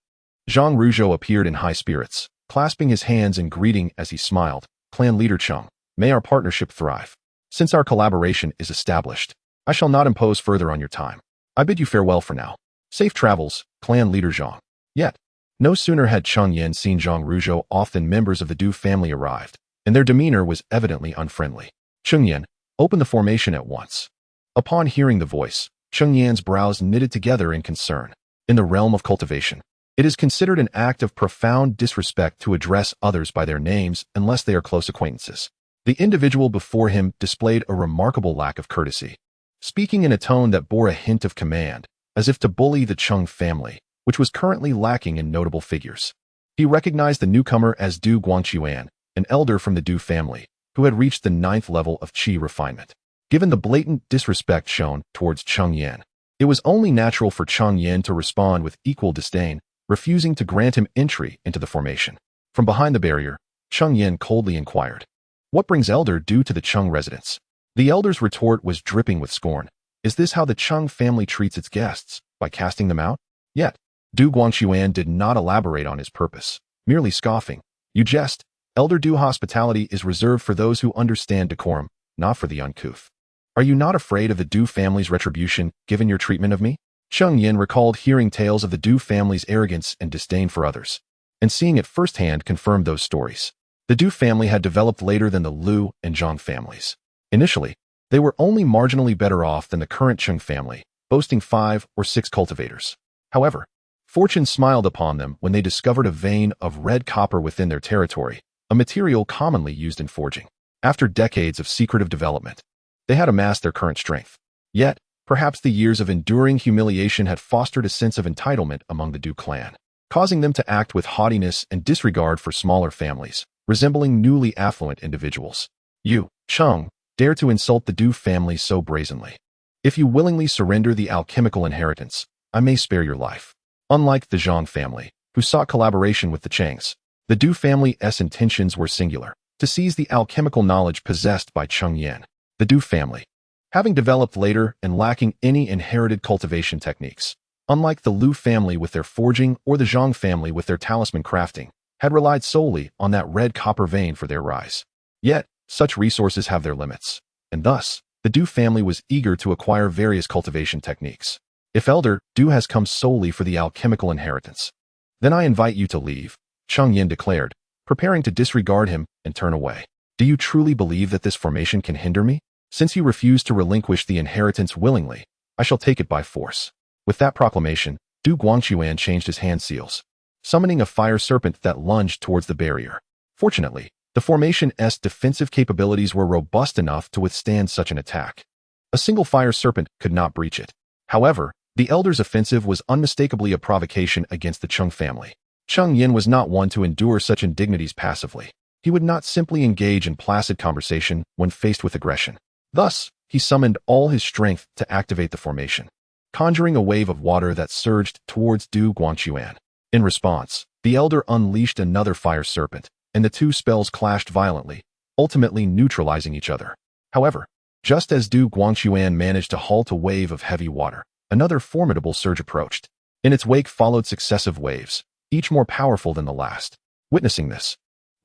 Zhang Ruzhou appeared in high spirits, clasping his hands in greeting as he smiled. Clan leader Cheng, may our partnership thrive. Since our collaboration is established, I shall not impose further on your time. I bid you farewell for now. Safe travels, clan leader Zhang. Yet, no sooner had Cheng Yan seen Zhang Ruzhou off than members of the Du family arrived, and their demeanor was evidently unfriendly. Cheng Yan, open the formation at once. Upon hearing the voice, Cheng Yan's brows knitted together in concern. In the realm of cultivation, it is considered an act of profound disrespect to address others by their names unless they are close acquaintances. The individual before him displayed a remarkable lack of courtesy, speaking in a tone that bore a hint of command, as if to bully the Cheng family, which was currently lacking in notable figures. He recognized the newcomer as Du Guangquan, an elder from the Du family, who had reached the 9th level of qi refinement. Given the blatant disrespect shown towards Cheng Yan, it was only natural for Cheng Yan to respond with equal disdain, refusing to grant him entry into the formation. From behind the barrier, Cheng Yan coldly inquired, "What brings Elder Du to the Cheng residence?" The elder's retort was dripping with scorn. Is this how the Cheng family treats its guests, by casting them out? Yet, Du Guangquan did not elaborate on his purpose, merely scoffing. You jest. Elder Du hospitality is reserved for those who understand decorum, not for the uncouth. Are you not afraid of the Du family's retribution, given your treatment of me? Cheng Yan recalled hearing tales of the Du family's arrogance and disdain for others, and seeing it firsthand confirmed those stories. The Du family had developed later than the Liu and Zhang families. Initially, they were only marginally better off than the current Cheng family, boasting 5 or 6 cultivators. However, fortune smiled upon them when they discovered a vein of red copper within their territory, a material commonly used in forging. After decades of secretive development, they had amassed their current strength. Yet, perhaps the years of enduring humiliation had fostered a sense of entitlement among the Du clan, causing them to act with haughtiness and disregard for smaller families, resembling newly affluent individuals. You, Cheng, dare to insult the Du family so brazenly. If you willingly surrender the alchemical inheritance, I may spare your life. Unlike the Zhang family, who sought collaboration with the Chengs, the Du family's intentions were singular, to seize the alchemical knowledge possessed by Cheng Yan. The Du family, having developed later and lacking any inherited cultivation techniques, unlike the Liu family with their forging or the Zhang family with their talisman crafting, had relied solely on that red copper vein for their rise. Yet, such resources have their limits, and thus, the Du family was eager to acquire various cultivation techniques. If Elder Du has come solely for the alchemical inheritance, then I invite you to leave, Cheng Yan declared, preparing to disregard him and turn away. Do you truly believe that this formation can hinder me? Since you refuse to relinquish the inheritance willingly, I shall take it by force. With that proclamation, Du Guangquan changed his hand seals, summoning a fire serpent that lunged towards the barrier. Fortunately, the formation's defensive capabilities were robust enough to withstand such an attack. A single fire serpent could not breach it. However, the elder's offensive was unmistakably a provocation against the Cheng family. Cheng Yan was not one to endure such indignities passively. He would not simply engage in placid conversation when faced with aggression. Thus, he summoned all his strength to activate the formation, conjuring a wave of water that surged towards Du Guangquan. In response, the elder unleashed another fire serpent, and the two spells clashed violently, ultimately neutralizing each other. However, just as Du Guangxuan managed to halt a wave of heavy water, another formidable surge approached. In its wake followed successive waves, each more powerful than the last. Witnessing this,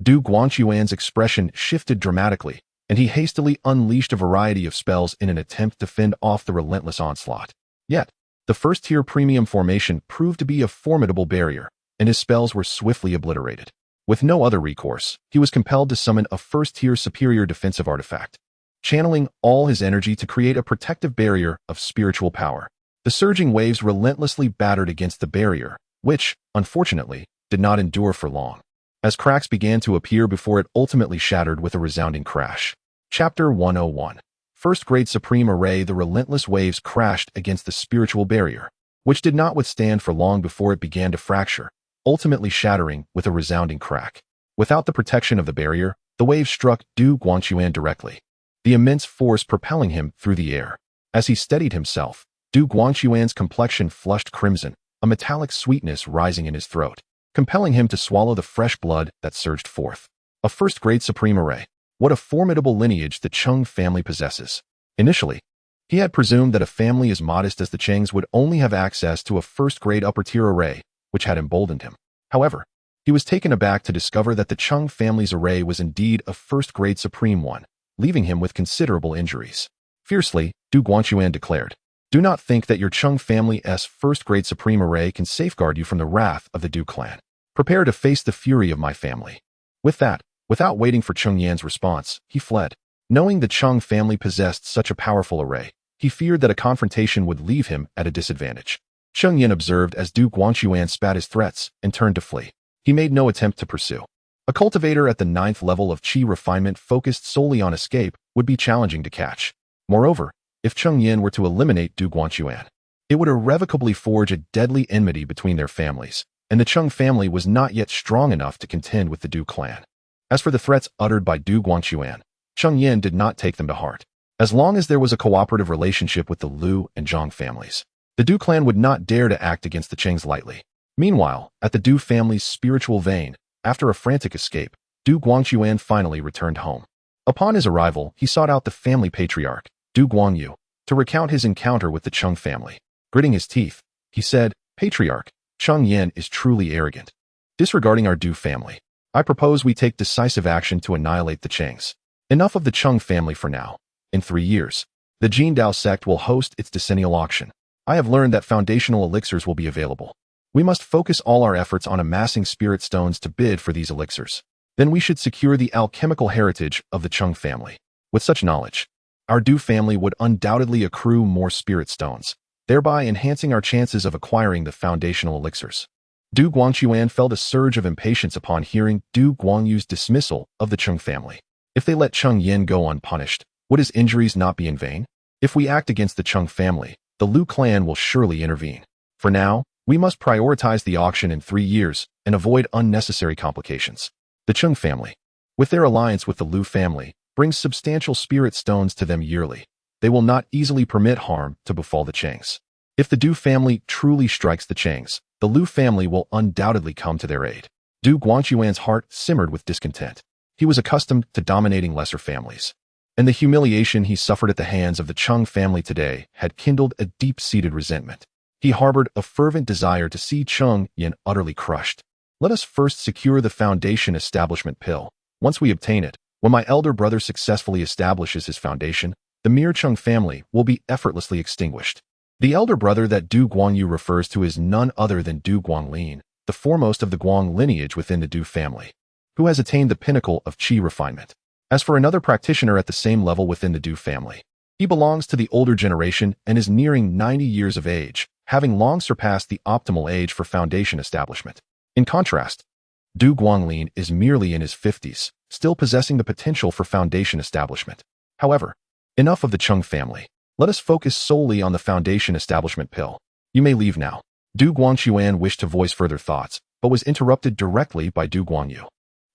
Du Guangxuan's expression shifted dramatically, and he hastily unleashed a variety of spells in an attempt to fend off the relentless onslaught. Yet, the first-tier premium formation proved to be a formidable barrier, and his spells were swiftly obliterated. With no other recourse, he was compelled to summon a first-tier superior defensive artifact, channeling all his energy to create a protective barrier of spiritual power. The surging waves relentlessly battered against the barrier, which, unfortunately, did not endure for long, as cracks began to appear before it ultimately shattered with a resounding crash. Chapter 101. First Grade Supreme Array. The relentless waves crashed against the spiritual barrier, which did not withstand for long before it began to fracture, ultimately shattering with a resounding crack. Without the protection of the barrier, the waves struck Du Guangxuan directly, the immense force propelling him through the air. As he steadied himself, Du Guangxuan's complexion flushed crimson, a metallic sweetness rising in his throat, compelling him to swallow the fresh blood that surged forth. A first-grade supreme array. What a formidable lineage the Cheng family possesses. Initially, he had presumed that a family as modest as the Chengs would only have access to a first-grade upper-tier array, which had emboldened him. However, he was taken aback to discover that the Cheng family's array was indeed a first-grade supreme one, leaving him with considerable injuries. Fiercely, Du Guangxuan declared, "Do not think that your Cheng family's first-grade supreme array can safeguard you from the wrath of the Du clan. Prepare to face the fury of my family." With that, without waiting for Cheng Yan's response, he fled. Knowing the Cheng family possessed such a powerful array, he feared that a confrontation would leave him at a disadvantage. Cheng Yan observed as Du Guangxuan spat his threats and turned to flee. He made no attempt to pursue. A cultivator at the 9th level of Qi refinement focused solely on escape would be challenging to catch. Moreover, if Cheng Yan were to eliminate Du Guangxuan, it would irrevocably forge a deadly enmity between their families, and the Cheng family was not yet strong enough to contend with the Du clan. As for the threats uttered by Du Guangxuan, Cheng Yan did not take them to heart. As long as there was a cooperative relationship with the Liu and Zhang families, the Du clan would not dare to act against the Chengs lightly. Meanwhile, at the Du family's spiritual vein, after a frantic escape, Du Guangxuan finally returned home. Upon his arrival, he sought out the family patriarch, Du Guangyu, to recount his encounter with the Cheng family. Gritting his teeth, he said, "Patriarch, Cheng Yan is truly arrogant. Disregarding our Du family, I propose we take decisive action to annihilate the Chengs. Enough of the Cheng family for now. In 3 years, the Jindao sect will host its decennial auction. I have learned that foundational elixirs will be available. We must focus all our efforts on amassing spirit stones to bid for these elixirs. Then we should secure the alchemical heritage of the Cheng family. With such knowledge, our Du family would undoubtedly accrue more spirit stones, thereby enhancing our chances of acquiring the foundational elixirs." Du Guangxuan felt a surge of impatience upon hearing Du Guangyu's dismissal of the Cheng family. If they let Cheng Yan go unpunished, would his injuries not be in vain? If we act against the Cheng family, the Liu clan will surely intervene. For now, we must prioritize the auction in 3 years and avoid unnecessary complications. The Cheng family, with their alliance with the Liu family, brings substantial spirit stones to them yearly. They will not easily permit harm to befall the Chengs. If the Du family truly strikes the Chengs, the Liu family will undoubtedly come to their aid. Du Guangxuan's heart simmered with discontent. He was accustomed to dominating lesser families, and the humiliation he suffered at the hands of the Cheng family today had kindled a deep-seated resentment. He harbored a fervent desire to see Cheng Yan utterly crushed. Let us first secure the foundation establishment pill. Once we obtain it, when my elder brother successfully establishes his foundation, the mere Cheng family will be effortlessly extinguished. The elder brother that Du Guangyu refers to is none other than Du Guanglin, the foremost of the Guang lineage within the Du family, who has attained the pinnacle of Qi refinement. As for another practitioner at the same level within the Du family, he belongs to the older generation and is nearing 90 years of age, having long surpassed the optimal age for foundation establishment. In contrast, Du Guanglin is merely in his 50s, still possessing the potential for foundation establishment. However, enough of the Cheng family. Let us focus solely on the foundation establishment pill. You may leave now. Du Guangxuan wished to voice further thoughts, but was interrupted directly by Du Guangyu,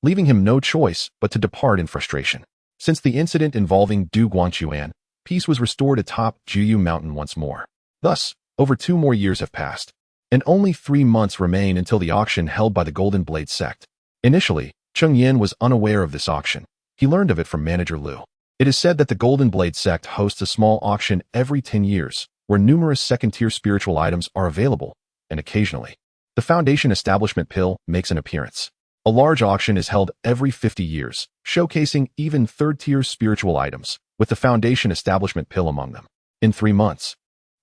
leaving him no choice but to depart in frustration. Since the incident involving Du Guangxuan, peace was restored atop Juyu Mountain once more. Thus, over 2 more years have passed. and only 3 months remain until the auction held by the Golden Blade sect. Initially, Cheng Yan was unaware of this auction. He learned of it from manager Liu. It is said that the Golden Blade sect hosts a small auction every 10 years, where numerous second-tier spiritual items are available, and occasionally, the Foundation Establishment Pill makes an appearance. A large auction is held every 50 years, showcasing even third-tier spiritual items, with the Foundation Establishment Pill among them. In 3 months,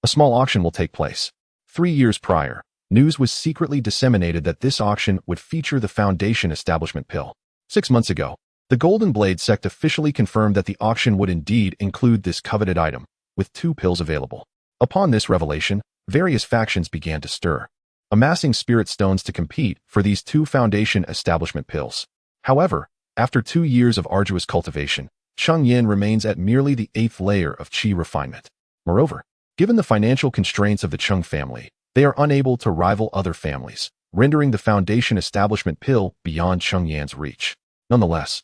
a small auction will take place. 3 years prior, news was secretly disseminated that this auction would feature the Foundation Establishment Pill. 6 months ago, the Golden Blade sect officially confirmed that the auction would indeed include this coveted item, with 2 pills available. Upon this revelation, various factions began to stir, amassing spirit stones to compete for these 2 Foundation Establishment Pills. However, after 2 years of arduous cultivation, Cheng Yan remains at merely the 8th layer of qi refinement. Moreover, given the financial constraints of the Cheng family, they are unable to rival other families, rendering the Foundation Establishment Pill beyond Cheng Yan's reach. Nonetheless,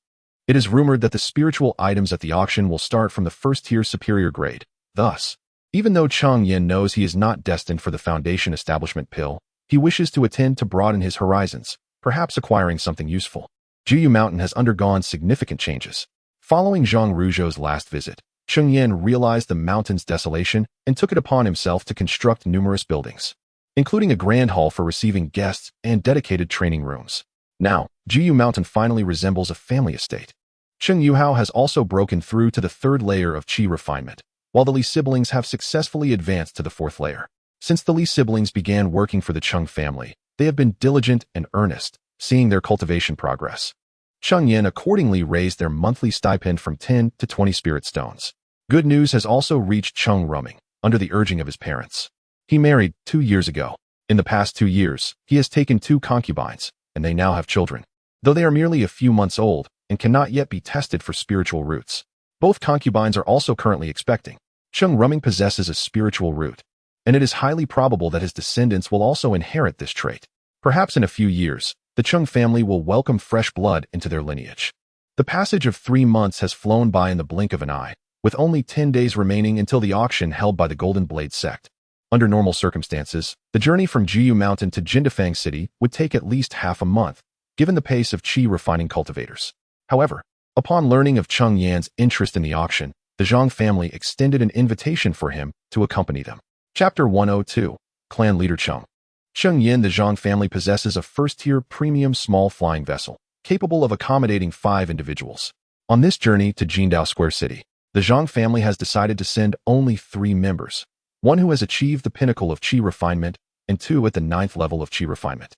it is rumored that the spiritual items at the auction will start from the first-tier superior grade. Thus, even though Cheng Yan knows he is not destined for the Foundation Establishment Pill, he wishes to attend to broaden his horizons, perhaps acquiring something useful. Jiyu Mountain has undergone significant changes. Following Zhang Ruzhou's last visit, Cheng Yan realized the mountain's desolation and took it upon himself to construct numerous buildings, including a grand hall for receiving guests and dedicated training rooms. Now, Jiyu Mountain finally resembles a family estate. Cheng Yuhao has also broken through to the 3rd layer of qi refinement, while the Li siblings have successfully advanced to the 4th layer. Since the Li siblings began working for the Cheng family, they have been diligent and earnest, seeing their cultivation progress. Cheng Yan accordingly raised their monthly stipend from 10 to 20 spirit stones. Good news has also reached Cheng Ruming, under the urging of his parents. He married 2 years ago. In the past 2 years, he has taken 2 concubines, and they now have children. Though they are merely a few months old and cannot yet be tested for spiritual roots, both concubines are also currently expecting. Cheng Ruming possesses a spiritual root, and it is highly probable that his descendants will also inherit this trait. Perhaps in a few years, the Cheng family will welcome fresh blood into their lineage. The passage of 3 months has flown by in the blink of an eye, with only 10 days remaining until the auction held by the Golden Blade sect. Under normal circumstances, the journey from Jiyu Mountain to Jindafang City would take at least half a month, given the pace of qi refining cultivators. However, upon learning of Cheng Yan's interest in the auction, the Zhang family extended an invitation for him to accompany them. Chapter 102, Clan Leader Cheng. Cheng Yan. The Zhang family possesses a first-tier premium small flying vessel, capable of accommodating 5 individuals. On this journey to Jindao Square City, the Zhang family has decided to send only 3 members, 1 who has achieved the pinnacle of qi refinement and 2 at the 9th level of qi refinement,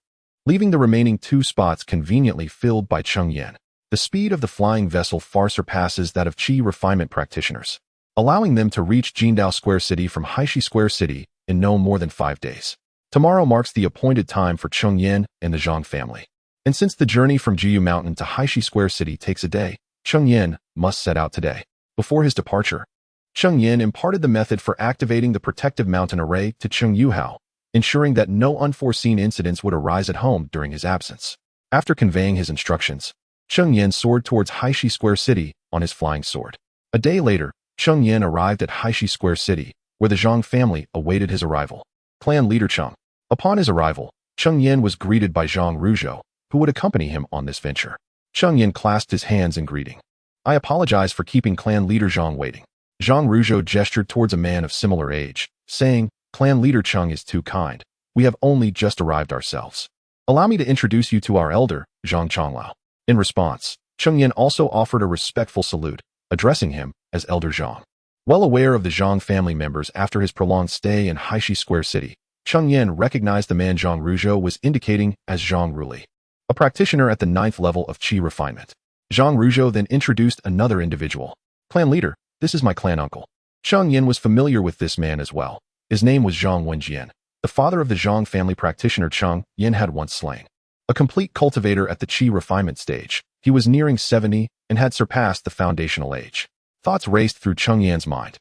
leaving the remaining 2 spots conveniently filled by Cheng Yan. The speed of the flying vessel far surpasses that of qi refinement practitioners, allowing them to reach Jindao Square City from Haishi Square City in no more than 5 days. Tomorrow marks the appointed time for Cheng Yan and the Zhang family. And since the journey from Jiyu Mountain to Haishi Square City takes a day, Cheng Yan must set out today. Before his departure, Cheng Yan imparted the method for activating the protective mountain array to Cheng Yuhao, ensuring that no unforeseen incidents would arise at home during his absence. After conveying his instructions, Cheng Yan soared towards Haishi Square City on his flying sword. A day later, Cheng Yan arrived at Haishi Square City, where the Zhang family awaited his arrival. Clan Leader Cheng. Upon his arrival, Cheng Yan was greeted by Zhang Ruzhou, who would accompany him on this venture. Cheng Yan clasped his hands in greeting. I apologize for keeping Clan Leader Zhang waiting. Zhang Ruzhou gestured towards a man of similar age, saying, Clan Leader Cheng is too kind. We have only just arrived ourselves. Allow me to introduce you to our elder, Zhang Changlao. In response, Cheng Yan also offered a respectful salute, addressing him as Elder Zhang. Well aware of the Zhang family members after his prolonged stay in Haishi Square City, Cheng Yan recognized the man Zhang Ruzhou was indicating as Zhang Ruli, a practitioner at the 9th level of qi refinement. Zhang Ruzhou then introduced another individual. Clan Leader, this is my clan uncle. Cheng Yan was familiar with this man as well. His name was Zhang Wenjian, the father of the Zhang family practitioner Cheng Yan had once slain. A complete cultivator at the qi refinement stage, he was nearing 70 and had surpassed the foundational age. Thoughts raced through Cheng Yan's mind.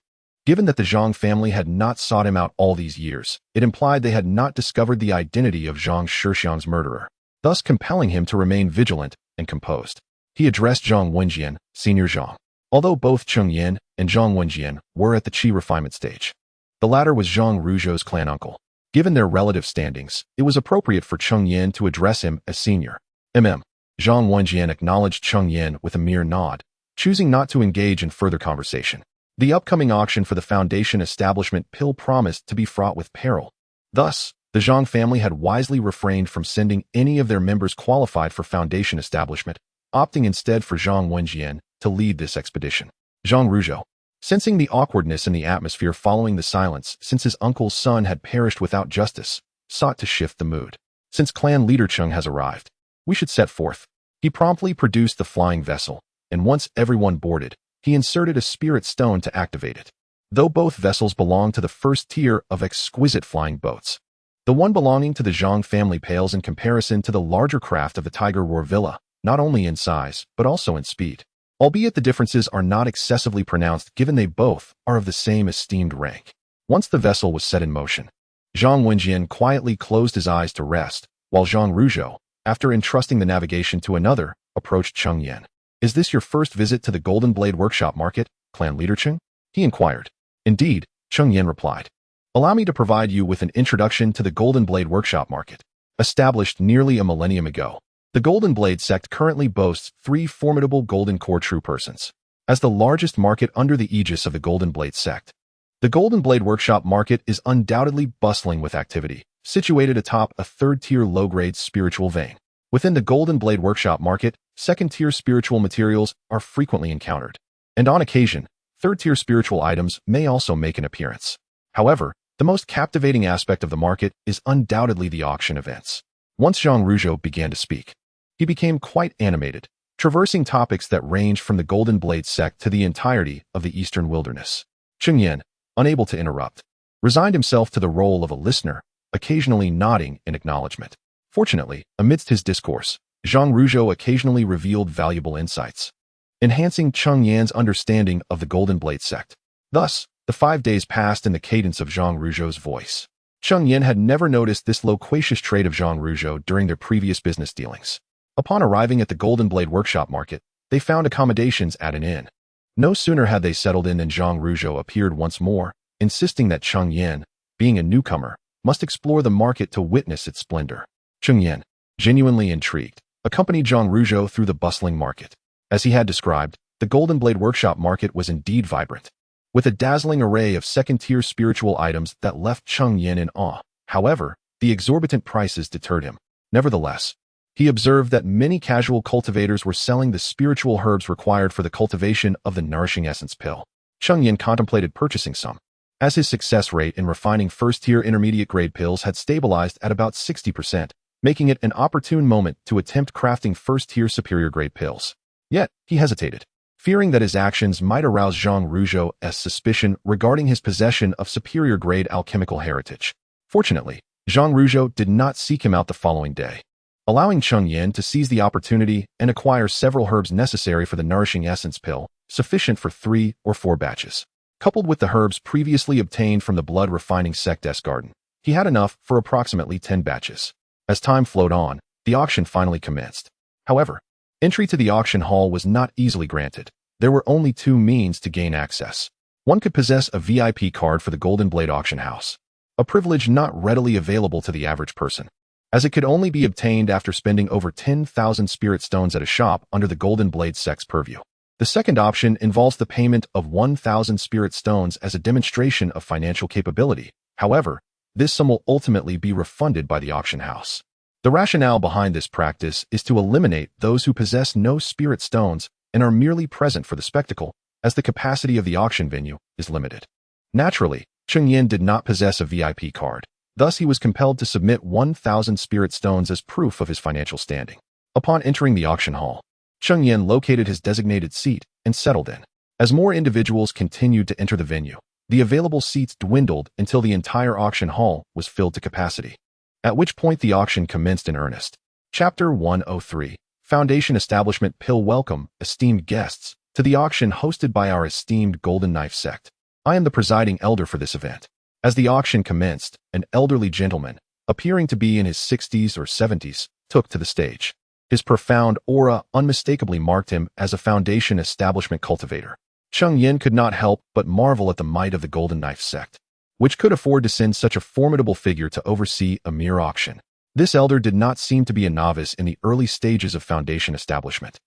Given that the Zhang family had not sought him out all these years, it implied they had not discovered the identity of Zhang Shixiang's murderer, thus compelling him to remain vigilant and composed. He addressed Zhang Wenjian, Senior Zhang. Although both Cheng Yan and Zhang Wenjian were at the qi refinement stage, the latter was Zhang Ruzhou's clan uncle. Given their relative standings, it was appropriate for Cheng Yan to address him as senior. Zhang Wenjian acknowledged Cheng Yan with a mere nod, choosing not to engage in further conversation. The upcoming auction for the Foundation establishment pill promised to be fraught with peril. Thus, the Zhang family had wisely refrained from sending any of their members qualified for Foundation establishment, opting instead for Zhang Wenjian to lead this expedition. Zhang Ruzhou, sensing the awkwardness in the atmosphere following the silence since his uncle's son had perished without justice, sought to shift the mood. Since clan leader Cheng has arrived, we should set forth. He promptly produced the flying vessel, and once everyone boarded, he inserted a spirit stone to activate it. Though both vessels belong to the first tier of exquisite flying boats, the one belonging to the Zhang family pales in comparison to the larger craft of the Tiger Roar Villa, not only in size, but also in speed. Albeit the differences are not excessively pronounced given they both are of the same esteemed rank. Once the vessel was set in motion, Zhang Wenjian quietly closed his eyes to rest, while Zhang Ruzhou, after entrusting the navigation to another, approached Cheng Yan. "Is this your first visit to the Golden Blade Workshop Market, Clan Leader Cheng?" he inquired. "Indeed," Cheng Yan replied. "Allow me to provide you with an introduction to the Golden Blade Workshop Market. Established nearly a millennium ago, the Golden Blade sect currently boasts 3 formidable Golden Core true persons. As the largest market under the aegis of the Golden Blade sect, the Golden Blade Workshop Market is undoubtedly bustling with activity, situated atop a third-tier low-grade spiritual vein. Within the Golden Blade Workshop Market, second-tier spiritual materials are frequently encountered, and on occasion, third-tier spiritual items may also make an appearance. However, the most captivating aspect of the market is undoubtedly the auction events." Once Zhang Ruzhou began to speak, he became quite animated, traversing topics that ranged from the Golden Blade sect to the entirety of the Eastern Wilderness. Cheng Yan, unable to interrupt, resigned himself to the role of a listener, occasionally nodding in acknowledgement. Fortunately, amidst his discourse, Zhang Ruzhou occasionally revealed valuable insights, enhancing Cheng Yan's understanding of the Golden Blade sect. Thus, the 5 days passed in the cadence of Zhang Ruzhou's voice. Cheng Yan had never noticed this loquacious trait of Zhang Ruzhou during their previous business dealings. Upon arriving at the Golden Blade Workshop Market, they found accommodations at an inn. No sooner had they settled in than Zhang Ruzhou appeared once more, insisting that Cheng Yan, being a newcomer, must explore the market to witness its splendor. Cheng Yan, genuinely intrigued, accompanied Zhang Ruzhou through the bustling market. As he had described, the Golden Blade Workshop Market was indeed vibrant, with a dazzling array of second-tier spiritual items that left Cheng Yan in awe. However, the exorbitant prices deterred him. Nevertheless, he observed that many casual cultivators were selling the spiritual herbs required for the cultivation of the nourishing essence pill. Cheng Yan contemplated purchasing some, as his success rate in refining first-tier intermediate-grade pills had stabilized at about 60%, making it an opportune moment to attempt crafting first-tier superior-grade pills. Yet, he hesitated, fearing that his actions might arouse Zhang Ruzhou's suspicion regarding his possession of superior-grade alchemical heritage. Fortunately, Zhang Ruzhou did not seek him out the following day, allowing Cheng Yan to seize the opportunity and acquire several herbs necessary for the nourishing essence pill, sufficient for 3 or 4 batches. Coupled with the herbs previously obtained from the blood-refining sect's garden, he had enough for approximately 10 batches. As time flowed on, the auction finally commenced. However, entry to the auction hall was not easily granted. There were only 2 means to gain access. One could possess a VIP card for the Golden Blade Auction House, a privilege not readily available to the average person, as it could only be obtained after spending over 10,000 spirit stones at a shop under the Golden Blade sect's purview. The second option involves the payment of 1,000 spirit stones as a demonstration of financial capability. However, this sum will ultimately be refunded by the auction house. The rationale behind this practice is to eliminate those who possess no spirit stones and are merely present for the spectacle, as the capacity of the auction venue is limited. Naturally, Cheng Yan did not possess a VIP card. Thus, he was compelled to submit 1,000 spirit stones as proof of his financial standing. Upon entering the auction hall, Cheng Yan located his designated seat and settled in. As more individuals continued to enter the venue, the available seats dwindled until the entire auction hall was filled to capacity, at which point the auction commenced in earnest. Chapter 103, Foundation Establishment Pill. Welcome, esteemed guests, to the auction hosted by our esteemed Golden Knife sect. I am the presiding elder for this event. As the auction commenced, an elderly gentleman, appearing to be in his 60s or 70s, took to the stage. His profound aura unmistakably marked him as a Foundation Establishment cultivator. Cheng Yan could not help but marvel at the might of the Golden Knife sect. which could afford to send such a formidable figure to oversee a mere auction. This elder did not seem to be a novice in the early stages of Foundation establishment.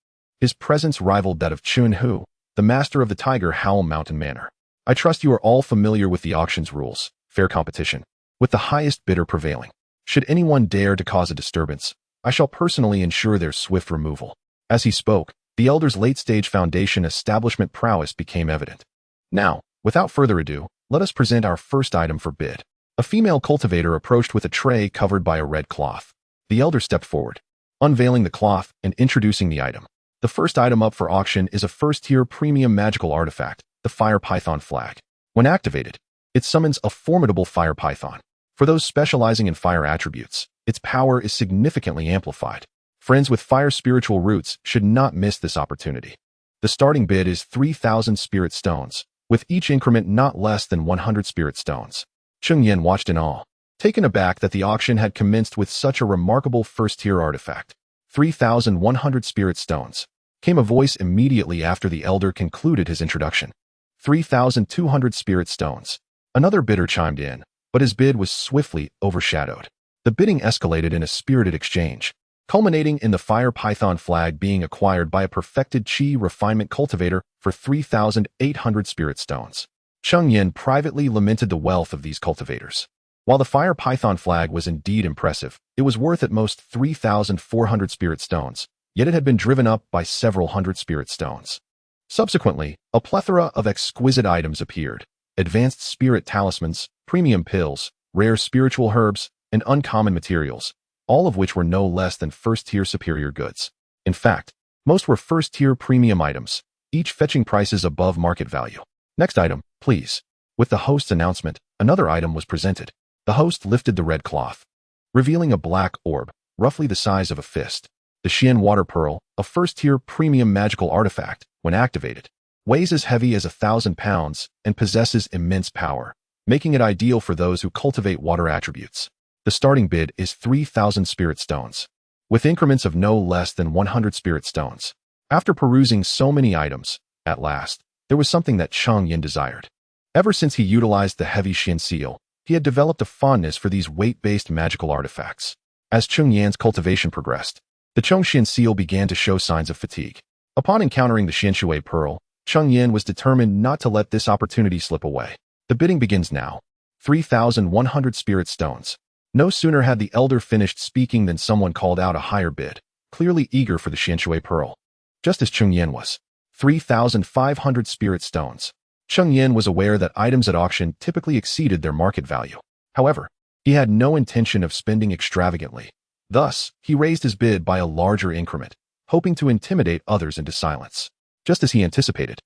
His presence rivaled that of Chun Hu, the master of the Tiger Howl Mountain Manor. I trust you are all familiar with the auction's rules, fair competition, with the highest bidder prevailing. Should anyone dare to cause a disturbance, I shall personally ensure their swift removal. As he spoke, the elder's late-stage Foundation establishment prowess became evident. Now, without further ado, let us present our first item for bid. A female cultivator approached with a tray covered by a red cloth. The elder stepped forward, unveiling the cloth and introducing the item. The first item up for auction is a first-tier premium magical artifact, the Fire Python Flag. When activated, it summons a formidable fire python. For those specializing in fire attributes, its power is significantly amplified. Friends with fire spiritual roots should not miss this opportunity. The starting bid is 3,000 spirit stones, with each increment not less than 100 spirit stones. Cheng Yan watched in awe, taken aback that the auction had commenced with such a remarkable first-tier artifact. 3,100 spirit stones, came a voice immediately after the elder concluded his introduction. 3,200 spirit stones. Another bidder chimed in, but his bid was swiftly overshadowed. The bidding escalated in a spirited exchange, culminating in the Fire Python Flag being acquired by a perfected Chi refinement cultivator for 3,800 spirit stones. Cheng Yan privately lamented the wealth of these cultivators. While the Fire Python Flag was indeed impressive, it was worth at most 3,400 spirit stones, yet it had been driven up by several hundred spirit stones. Subsequently, a plethora of exquisite items appeared: advanced spirit talismans, premium pills, rare spiritual herbs, and uncommon materials, all of which were no less than first-tier superior goods. In fact, most were first-tier premium items, each fetching prices above market value. Next item, please. With the host's announcement, another item was presented. The host lifted the red cloth, revealing a black orb, roughly the size of a fist. The Xian Water Pearl, a first-tier premium magical artifact, when activated, weighs as heavy as 1,000 pounds and possesses immense power, making it ideal for those who cultivate water attributes. The starting bid is 3,000 spirit stones, with increments of no less than 100 spirit stones. After perusing so many items, at last, there was something that Cheng Yan desired. Ever since he utilized the heavy Xian seal, he had developed a fondness for these weight-based magical artifacts. As Cheng Yan's cultivation progressed, the Chongxian seal began to show signs of fatigue. Upon encountering the Xianshui Pearl, Cheng Yan was determined not to let this opportunity slip away. The bidding begins now. 3,100 spirit stones. No sooner had the elder finished speaking than someone called out a higher bid, clearly eager for the Xianshui Pearl. Just as Cheng Yan was. 3,500 spirit stones. Cheng Yan was aware that items at auction typically exceeded their market value. However, he had no intention of spending extravagantly. Thus, he raised his bid by a larger increment, hoping to intimidate others into silence. Just as he anticipated.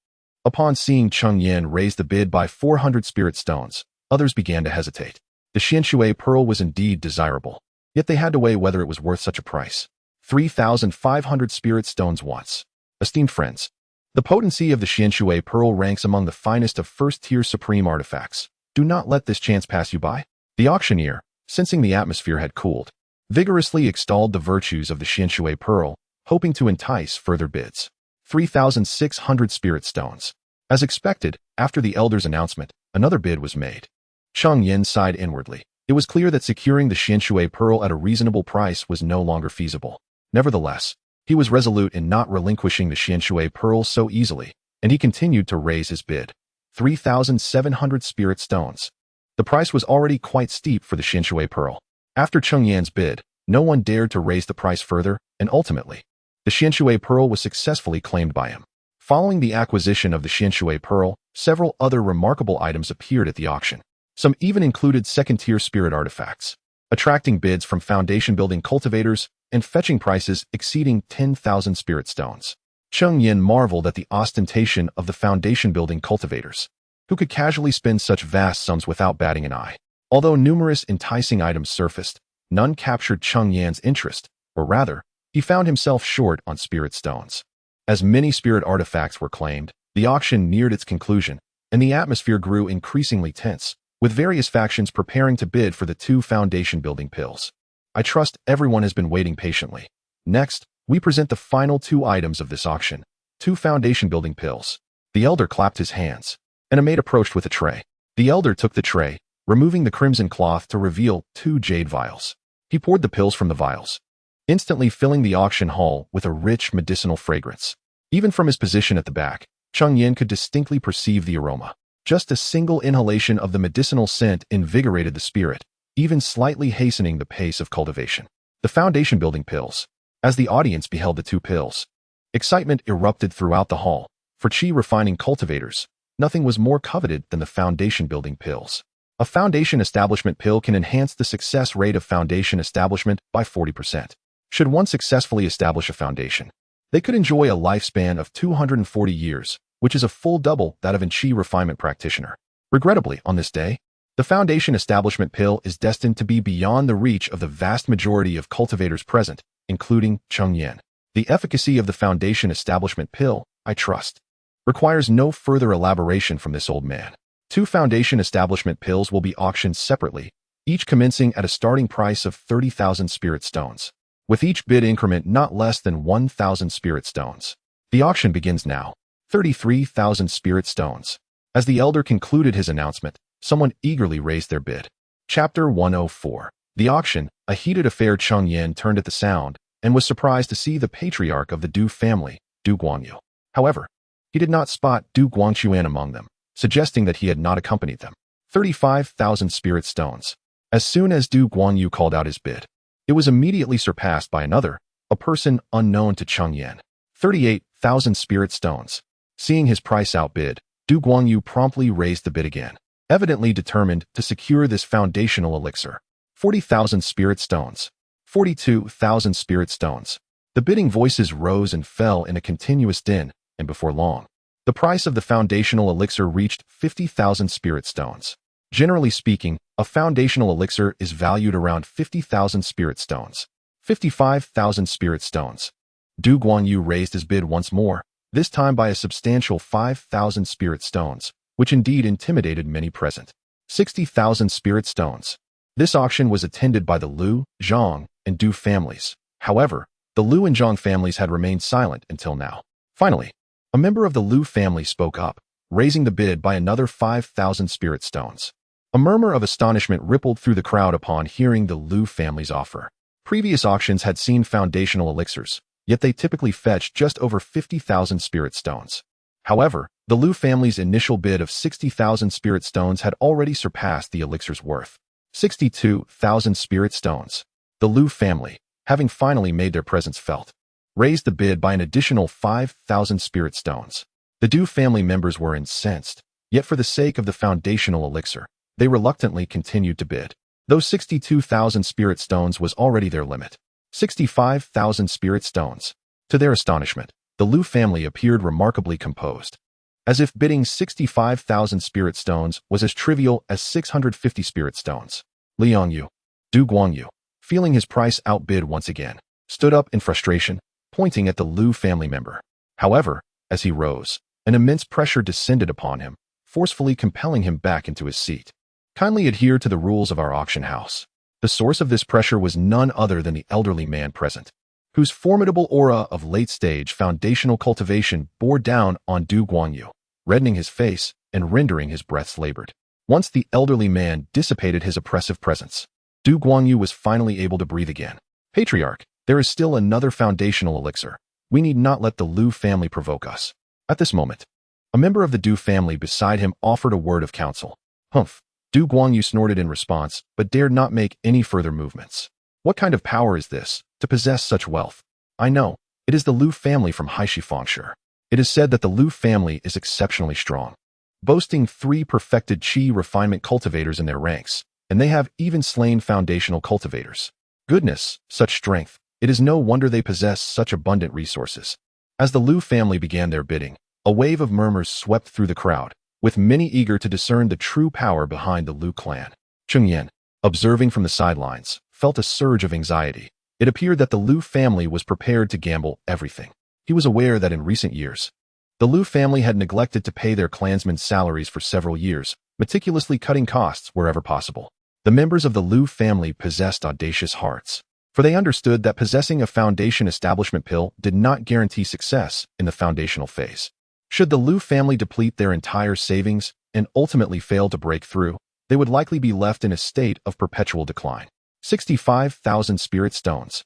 Upon seeing Cheng Yan raise the bid by 400 spirit stones, others began to hesitate. The Xianshui Pearl was indeed desirable, yet they had to weigh whether it was worth such a price. 3,500 spirit stones once. Esteemed friends, the potency of the Xianshui Pearl ranks among the finest of first-tier supreme artifacts. Do not let this chance pass you by. The auctioneer, sensing the atmosphere had cooled, vigorously extolled the virtues of the Xianshui Pearl, hoping to entice further bids. 3,600 spirit stones. As expected, after the elder's announcement, another bid was made. Cheng Yan sighed inwardly. It was clear that securing the Xianshui Pearl at a reasonable price was no longer feasible. Nevertheless, he was resolute in not relinquishing the Xianshui Pearl so easily, and he continued to raise his bid. 3,700 spirit stones. The price was already quite steep for the Xianshui Pearl. After Cheng Yan's bid, no one dared to raise the price further, and ultimately, the Xianshui Pearl was successfully claimed by him. Following the acquisition of the Xianshui Pearl, several other remarkable items appeared at the auction. Some even included second-tier spirit artifacts, attracting bids from foundation-building cultivators and fetching prices exceeding 10,000 spirit stones. Cheng Yan marveled at the ostentation of the foundation-building cultivators, who could casually spend such vast sums without batting an eye. Although numerous enticing items surfaced, none captured Cheng Yan's interest, or rather, he found himself short on spirit stones. As many spirit artifacts were claimed, the auction neared its conclusion, and the atmosphere grew increasingly tense, with various factions preparing to bid for the 2 foundation-building pills. I trust everyone has been waiting patiently. Next, we present the final 2 items of this auction, 2 foundation-building pills. The elder clapped his hands, and a maid approached with a tray. The elder took the tray, removing the crimson cloth to reveal 2 jade vials. He poured the pills from the vials, instantly filling the auction hall with a rich medicinal fragrance. Even from his position at the back, Cheng Yan could distinctly perceive the aroma. Just a single inhalation of the medicinal scent invigorated the spirit, even slightly hastening the pace of cultivation. The foundation-building pills. As the audience beheld the 2 pills, excitement erupted throughout the hall. For chi-refining cultivators, nothing was more coveted than the foundation-building pills. A foundation establishment pill can enhance the success rate of foundation establishment by 40%. Should one successfully establish a foundation, they could enjoy a lifespan of 240 years, which is a full double that of a chi refinement practitioner. Regrettably, on this day, the foundation establishment pill is destined to be beyond the reach of the vast majority of cultivators present, including Cheng Yan. The efficacy of the foundation establishment pill, I trust, requires no further elaboration from this old man. 2 foundation establishment pills will be auctioned separately, each commencing at a starting price of 30,000 spirit stones, with each bid increment not less than 1,000 spirit stones. The auction begins now. 33,000 spirit stones. As the elder concluded his announcement, someone eagerly raised their bid. Chapter 104. The auction, a heated affair. Cheng Yan turned at the sound and was surprised to see the patriarch of the Du family, Du Guangyu. However, he did not spot Du Guangchuan among them, suggesting that he had not accompanied them. 35,000 spirit stones. As soon as Du Guangyu called out his bid, it was immediately surpassed by another, a person unknown to Cheng Yan. 38,000 spirit stones. Seeing his price outbid, Du Guangyu promptly raised the bid again, evidently determined to secure this foundational elixir. 40,000 spirit stones. 42,000 spirit stones. The bidding voices rose and fell in a continuous din, and before long, the price of the foundational elixir reached 50,000 spirit stones. Generally speaking, a foundational elixir is valued around 50,000 spirit stones. 55,000 spirit stones. Du Guangyu raised his bid once more, this time by a substantial 5,000 spirit stones, which indeed intimidated many present. 60,000 spirit stones. This auction was attended by the Liu, Zhang, and Du families. However, the Liu and Zhang families had remained silent until now. Finally, a member of the Liu family spoke up, raising the bid by another 5,000 spirit stones. A murmur of astonishment rippled through the crowd upon hearing the Liu family's offer. Previous auctions had seen foundational elixirs, yet they typically fetched just over 50,000 spirit stones. However, the Liu family's initial bid of 60,000 spirit stones had already surpassed the elixir's worth. 62,000 spirit stones. The Liu family, having finally made their presence felt, raised the bid by an additional 5,000 spirit stones. The Du family members were incensed, yet for the sake of the foundational elixir, they reluctantly continued to bid. Those 62,000 spirit stones was already their limit. 65,000 spirit stones. To their astonishment, the Liu family appeared remarkably composed, as if bidding 65,000 spirit stones was as trivial as 650 spirit stones. Liangyu, Du Guangyu, feeling his price outbid once again, stood up in frustration, pointing at the Liu family member. However, as he rose, an immense pressure descended upon him, forcefully compelling him back into his seat. Kindly adhere to the rules of our auction house. The source of this pressure was none other than the elderly man present, whose formidable aura of late-stage foundational cultivation bore down on Du Guangyu, reddening his face and rendering his breaths labored. Once the elderly man dissipated his oppressive presence, Du Guangyu was finally able to breathe again. Patriarch, there is still another foundational elixir. We need not let the Liu family provoke us. At this moment, a member of the Du family beside him offered a word of counsel. Humph. Du Guangyu snorted in response, but dared not make any further movements. What kind of power is this, to possess such wealth? I know, it is the Liu family from Haishi Fangshi. It is said that the Liu family is exceptionally strong, boasting 3 perfected chi refinement cultivators in their ranks, and they have even slain foundational cultivators. Goodness, such strength, it is no wonder they possess such abundant resources. As the Liu family began their bidding, a wave of murmurs swept through the crowd, with many eager to discern the true power behind the Liu clan. Cheng Yan, observing from the sidelines, felt a surge of anxiety. It appeared that the Liu family was prepared to gamble everything. He was aware that in recent years, the Liu family had neglected to pay their clansmen's salaries for several years, meticulously cutting costs wherever possible. The members of the Liu family possessed audacious hearts, for they understood that possessing a foundation establishment pill did not guarantee success in the foundational phase. Should the Liu family deplete their entire savings and ultimately fail to break through, they would likely be left in a state of perpetual decline. 65,000 spirit stones.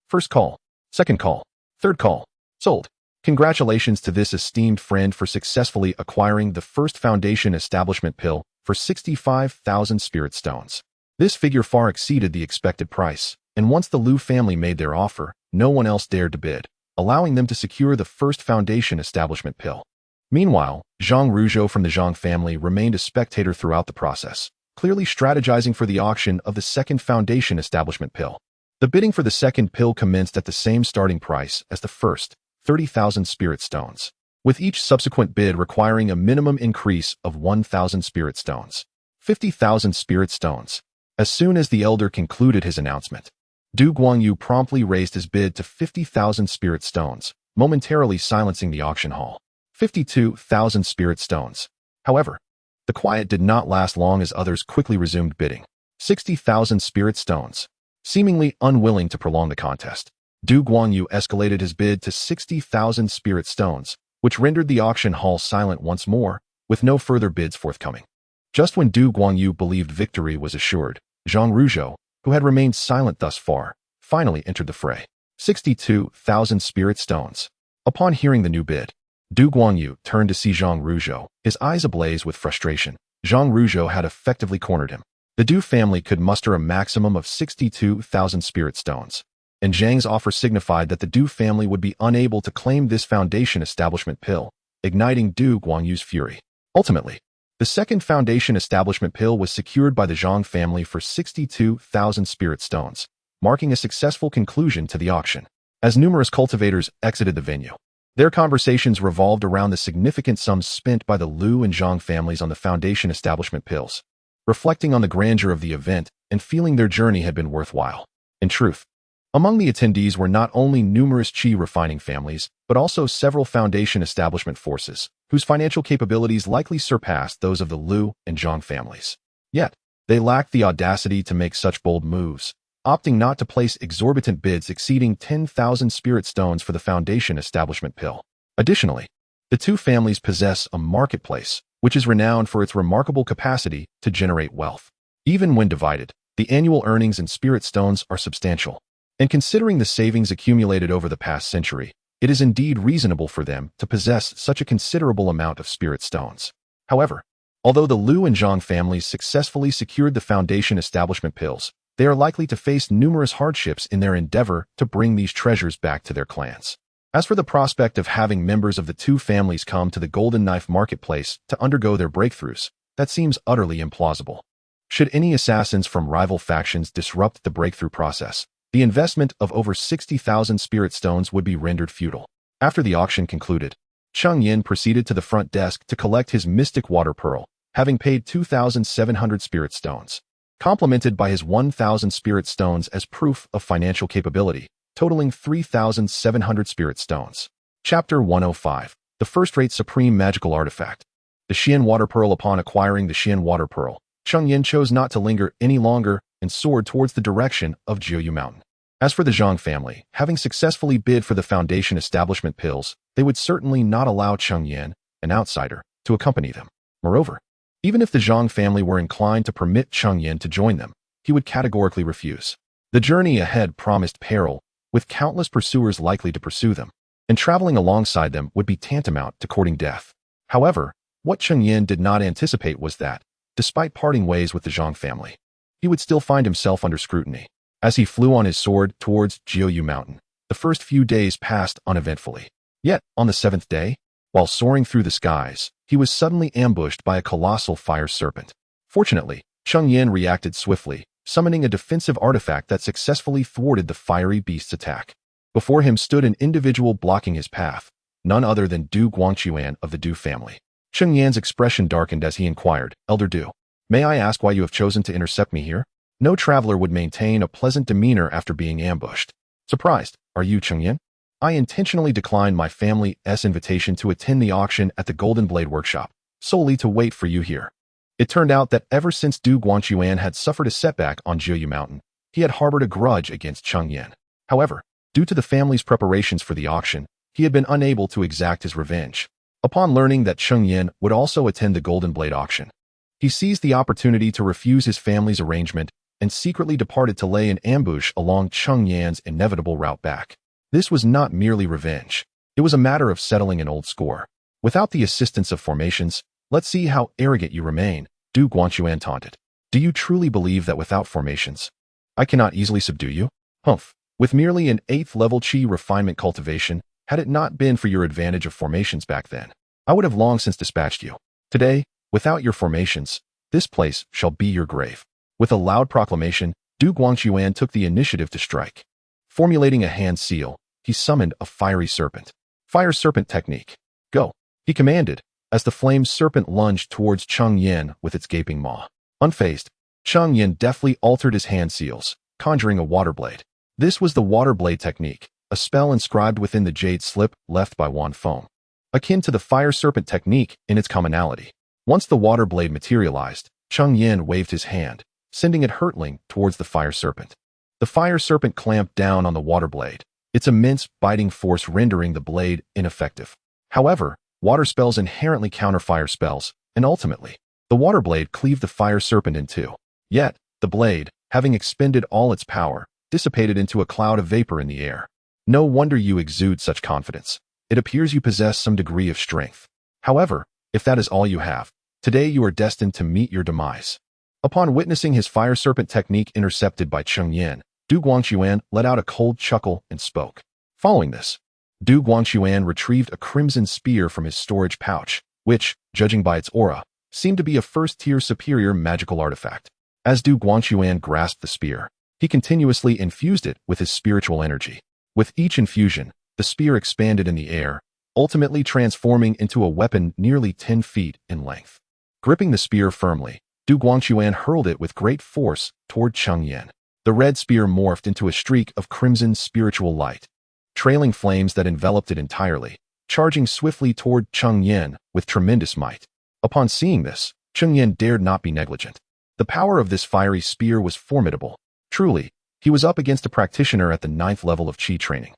First call, second call, third call, sold. Congratulations to this esteemed friend for successfully acquiring the first foundation establishment pill for 65,000 spirit stones. This figure far exceeded the expected price, and once the Liu family made their offer, no one else dared to bid, allowing them to secure the first foundation establishment pill. Meanwhile, Zhang Ruzhou from the Zhang family remained a spectator throughout the process, clearly strategizing for the auction of the second foundation establishment pill. The bidding for the second pill commenced at the same starting price as the first, 30,000 spirit stones, with each subsequent bid requiring a minimum increase of 1,000 spirit stones. 50,000 spirit stones. As soon as the elder concluded his announcement, Du Guangyu promptly raised his bid to 50,000 spirit stones, momentarily silencing the auction hall. 52,000 spirit stones. However, the quiet did not last long as others quickly resumed bidding. 60,000 spirit stones. Seemingly unwilling to prolong the contest, Du Guangyu escalated his bid to 60,000 spirit stones, which rendered the auction hall silent once more, with no further bids forthcoming. Just when Du Guangyu believed victory was assured, Zhang Ruzhou, who had remained silent thus far, finally entered the fray. 62,000 spirit stones. Upon hearing the new bid, Du Guangyu turned to see Zhang Ruzhou, his eyes ablaze with frustration. Zhang Ruzhou had effectively cornered him. The Du family could muster a maximum of 62,000 spirit stones, and Zhang's offer signified that the Du family would be unable to claim this foundation establishment pill, igniting Du Guangyu's fury. Ultimately, the second foundation establishment pill was secured by the Zhang family for 62,000 spirit stones, marking a successful conclusion to the auction. As numerous cultivators exited the venue, their conversations revolved around the significant sums spent by the Liu and Zhang families on the foundation establishment pills, reflecting on the grandeur of the event and feeling their journey had been worthwhile. In truth, among the attendees were not only numerous qi refining families, but also several foundation establishment forces, whose financial capabilities likely surpassed those of the Liu and Zhang families. Yet, they lacked the audacity to make such bold moves, opting not to place exorbitant bids exceeding 10,000 spirit stones for the foundation establishment pill. Additionally, the two families possess a marketplace, which is renowned for its remarkable capacity to generate wealth. Even when divided, the annual earnings in spirit stones are substantial. And considering the savings accumulated over the past century, it is indeed reasonable for them to possess such a considerable amount of spirit stones. However, although the Liu and Zhang families successfully secured the foundation establishment pills, they are likely to face numerous hardships in their endeavor to bring these treasures back to their clans. As for the prospect of having members of the two families come to the Golden Knife Marketplace to undergo their breakthroughs, that seems utterly implausible. Should any assassins from rival factions disrupt the breakthrough process, the investment of over 60,000 spirit stones would be rendered futile. After the auction concluded, Cheng Yan proceeded to the front desk to collect his mystic water pearl, having paid 2,700 spirit stones, complemented by his 1,000 spirit stones as proof of financial capability, totaling 3,700 spirit stones. Chapter 105. The first-rate supreme magical artifact. The Xian water pearl. Upon acquiring the Xian water pearl, Cheng Yan chose not to linger any longer and soared towards the direction of Jiuyu Mountain. As for the Zhang family, having successfully bid for the foundation establishment pills, they would certainly not allow Cheng Yan, an outsider, to accompany them. Moreover, even if the Zhang family were inclined to permit Cheng Yan to join them, he would categorically refuse. The journey ahead promised peril, with countless pursuers likely to pursue them, and traveling alongside them would be tantamount to courting death. However, what Cheng Yan did not anticipate was that, despite parting ways with the Zhang family, he would still find himself under scrutiny. As he flew on his sword towards Jiuyu Mountain, the first few days passed uneventfully. Yet, on the seventh day, while soaring through the skies, he was suddenly ambushed by a colossal fire serpent. Fortunately, Cheng Yan reacted swiftly, summoning a defensive artifact that successfully thwarted the fiery beast's attack. Before him stood an individual blocking his path, none other than Du Guangchuan of the Du family. Cheng Yan's expression darkened as he inquired, "Elder Du, may I ask why you have chosen to intercept me here?" No traveler would maintain a pleasant demeanor after being ambushed. Surprised, are you Cheng Yan? I intentionally declined my family's invitation to attend the auction at the Golden Blade Workshop, solely to wait for you here. It turned out that ever since Du Guangchuan had suffered a setback on Jiuyu Mountain, he had harbored a grudge against Cheng Yan. However, due to the family's preparations for the auction, he had been unable to exact his revenge. Upon learning that Cheng Yan would also attend the Golden Blade auction, He seized the opportunity to refuse his family's arrangement and secretly departed to lay an ambush along Cheng Yan's inevitable route back. This was not merely revenge. It was a matter of settling an old score. Without the assistance of formations, let's see how arrogant you remain, Du Guangquan taunted. Do you truly believe that without formations, I cannot easily subdue you? Humph. With merely an 8th level Qi refinement cultivation, had it not been for your advantage of formations back then, I would have long since dispatched you. Today, without your formations, this place shall be your grave. With a loud proclamation, Du Guangquan took the initiative to strike. Formulating a hand seal, he summoned a fiery serpent. Fire serpent technique. Go, he commanded, as the flame serpent lunged towards Cheng Yan with its gaping maw. Unfazed, Cheng Yan deftly altered his hand seals, conjuring a water blade. This was the water blade technique, a spell inscribed within the jade slip left by Wan Feng, akin to the fire serpent technique in its commonality. Once the water blade materialized, Cheng Yan waved his hand, sending it hurtling towards the fire serpent. The fire serpent clamped down on the water blade, its immense biting force rendering the blade ineffective. However, water spells inherently counter fire spells, and ultimately, the water blade cleaved the fire serpent in two. Yet, the blade, having expended all its power, dissipated into a cloud of vapor in the air. No wonder you exude such confidence. It appears you possess some degree of strength. However, if that is all you have, today you are destined to meet your demise. Upon witnessing his fire serpent technique intercepted by Cheng Yan, Du Guangquan let out a cold chuckle and spoke. Following this, Du Guangquan retrieved a crimson spear from his storage pouch, which, judging by its aura, seemed to be a first-tier superior magical artifact. As Du Guangquan grasped the spear, he continuously infused it with his spiritual energy. With each infusion, the spear expanded in the air, ultimately transforming into a weapon nearly 10 feet in length. Gripping the spear firmly, Du Guangquan hurled it with great force toward Cheng Yan. The red spear morphed into a streak of crimson spiritual light, trailing flames that enveloped it entirely, charging swiftly toward Cheng Yan with tremendous might. Upon seeing this, Cheng Yan dared not be negligent. The power of this fiery spear was formidable. Truly, he was up against a practitioner at the 9th level of Qi training.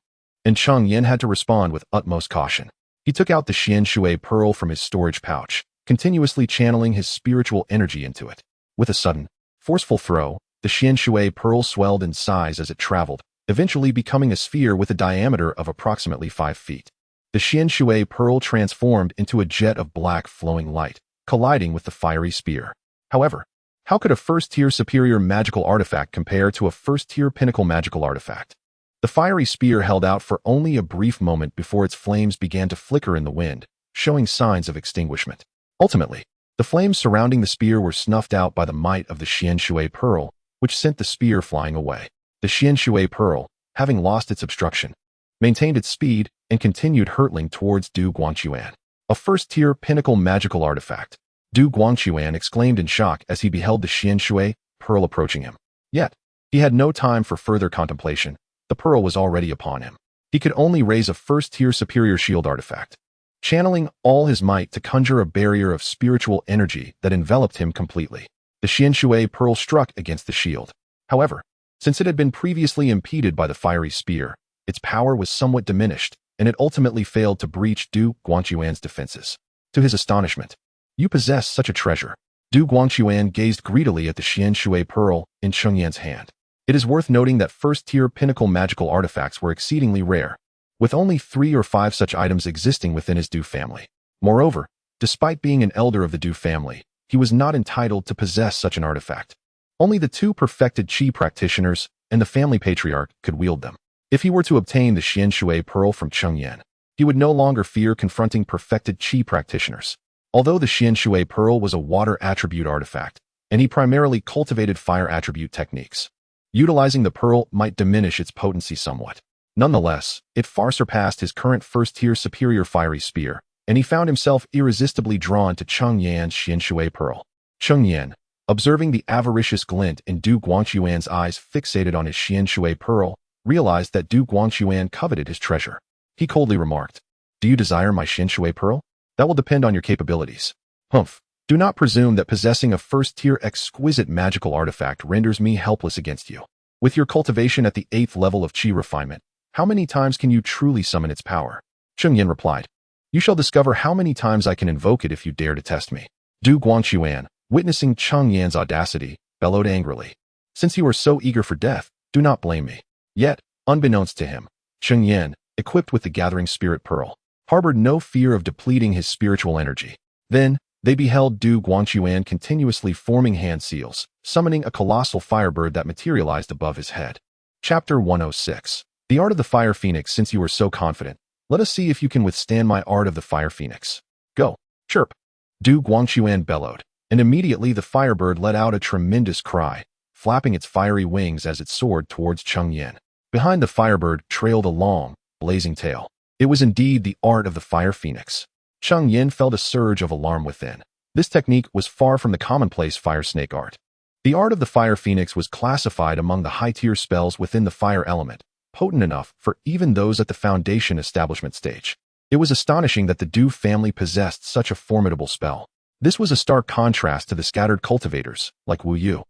And Cheng Yan had to respond with utmost caution. He took out the Xian Shui pearl from his storage pouch, continuously channeling his spiritual energy into it. With a sudden, forceful throw, the Xian Shui pearl swelled in size as it traveled, eventually becoming a sphere with a diameter of approximately 5 feet. The Xian Shui pearl transformed into a jet of black flowing light, colliding with the fiery spear. However, how could a first-tier superior magical artifact compare to a first-tier pinnacle magical artifact? The fiery spear held out for only a brief moment before its flames began to flicker in the wind, showing signs of extinguishment. Ultimately, the flames surrounding the spear were snuffed out by the might of the Xian Shui pearl, which sent the spear flying away. The Xian Shui pearl, having lost its obstruction, maintained its speed and continued hurtling towards Du Guangquan. A first-tier pinnacle magical artifact. Du Guangquan exclaimed in shock as he beheld the Xian Shui pearl approaching him. Yet, he had no time for further contemplation. The pearl was already upon him. He could only raise a first-tier superior shield artifact, channeling all his might to conjure a barrier of spiritual energy that enveloped him completely. The Xian Shui pearl struck against the shield. However, since it had been previously impeded by the fiery spear, its power was somewhat diminished, and it ultimately failed to breach Du Guangquan's defenses. To his astonishment, "You possess such a treasure." Du Guangquan gazed greedily at the Xian Shui pearl in Cheng Yan's hand. It is worth noting that first-tier pinnacle magical artifacts were exceedingly rare, with only 3 or 5 such items existing within his Du family. Moreover, despite being an elder of the Du family, he was not entitled to possess such an artifact. Only the 2 perfected Qi practitioners and the family patriarch could wield them. If he were to obtain the Xian Shui pearl from Cheng Yan, he would no longer fear confronting perfected Qi practitioners. Although the Xian Shui pearl was a water attribute artifact, and he primarily cultivated fire attribute techniques, utilizing the pearl might diminish its potency somewhat. Nonetheless, it far surpassed his current first-tier superior fiery spear, and he found himself irresistibly drawn to Cheng Yan's Xian Shui pearl. Cheng Yan, observing the avaricious glint in Du Guangquan's eyes fixated on his Xian Shui pearl, realized that Du Guangquan coveted his treasure. He coldly remarked, "Do you desire my Xian Shui pearl? That will depend on your capabilities." Humph. Do not presume that possessing a first-tier exquisite magical artifact renders me helpless against you. With your cultivation at the 8th level of Qi refinement, how many times can you truly summon its power? Cheng Yan replied, "You shall discover how many times I can invoke it if you dare to test me." Du Guangquan, witnessing Cheng Yan's audacity, bellowed angrily. Since you are so eager for death, do not blame me. Yet, unbeknownst to him, Cheng Yan, equipped with the Gathering Spirit Pearl, harbored no fear of depleting his spiritual energy. Then, they beheld Du Guangquan continuously forming hand seals, summoning a colossal firebird that materialized above his head. Chapter 106. The Art of the Fire Phoenix. Since you are so confident, let us see if you can withstand my Art of the Fire Phoenix. Go. Chirp. Du Guangquan bellowed, and immediately the firebird let out a tremendous cry, flapping its fiery wings as it soared towards Cheng Yan. Behind the firebird trailed a long, blazing tail. It was indeed the Art of the Fire Phoenix. Cheng Yan felt a surge of alarm within. This technique was far from the commonplace fire snake art. The Art of the Fire Phoenix was classified among the high-tier spells within the fire element, potent enough for even those at the foundation establishment stage. It was astonishing that the Du family possessed such a formidable spell. This was a stark contrast to the scattered cultivators, like Wu Yu,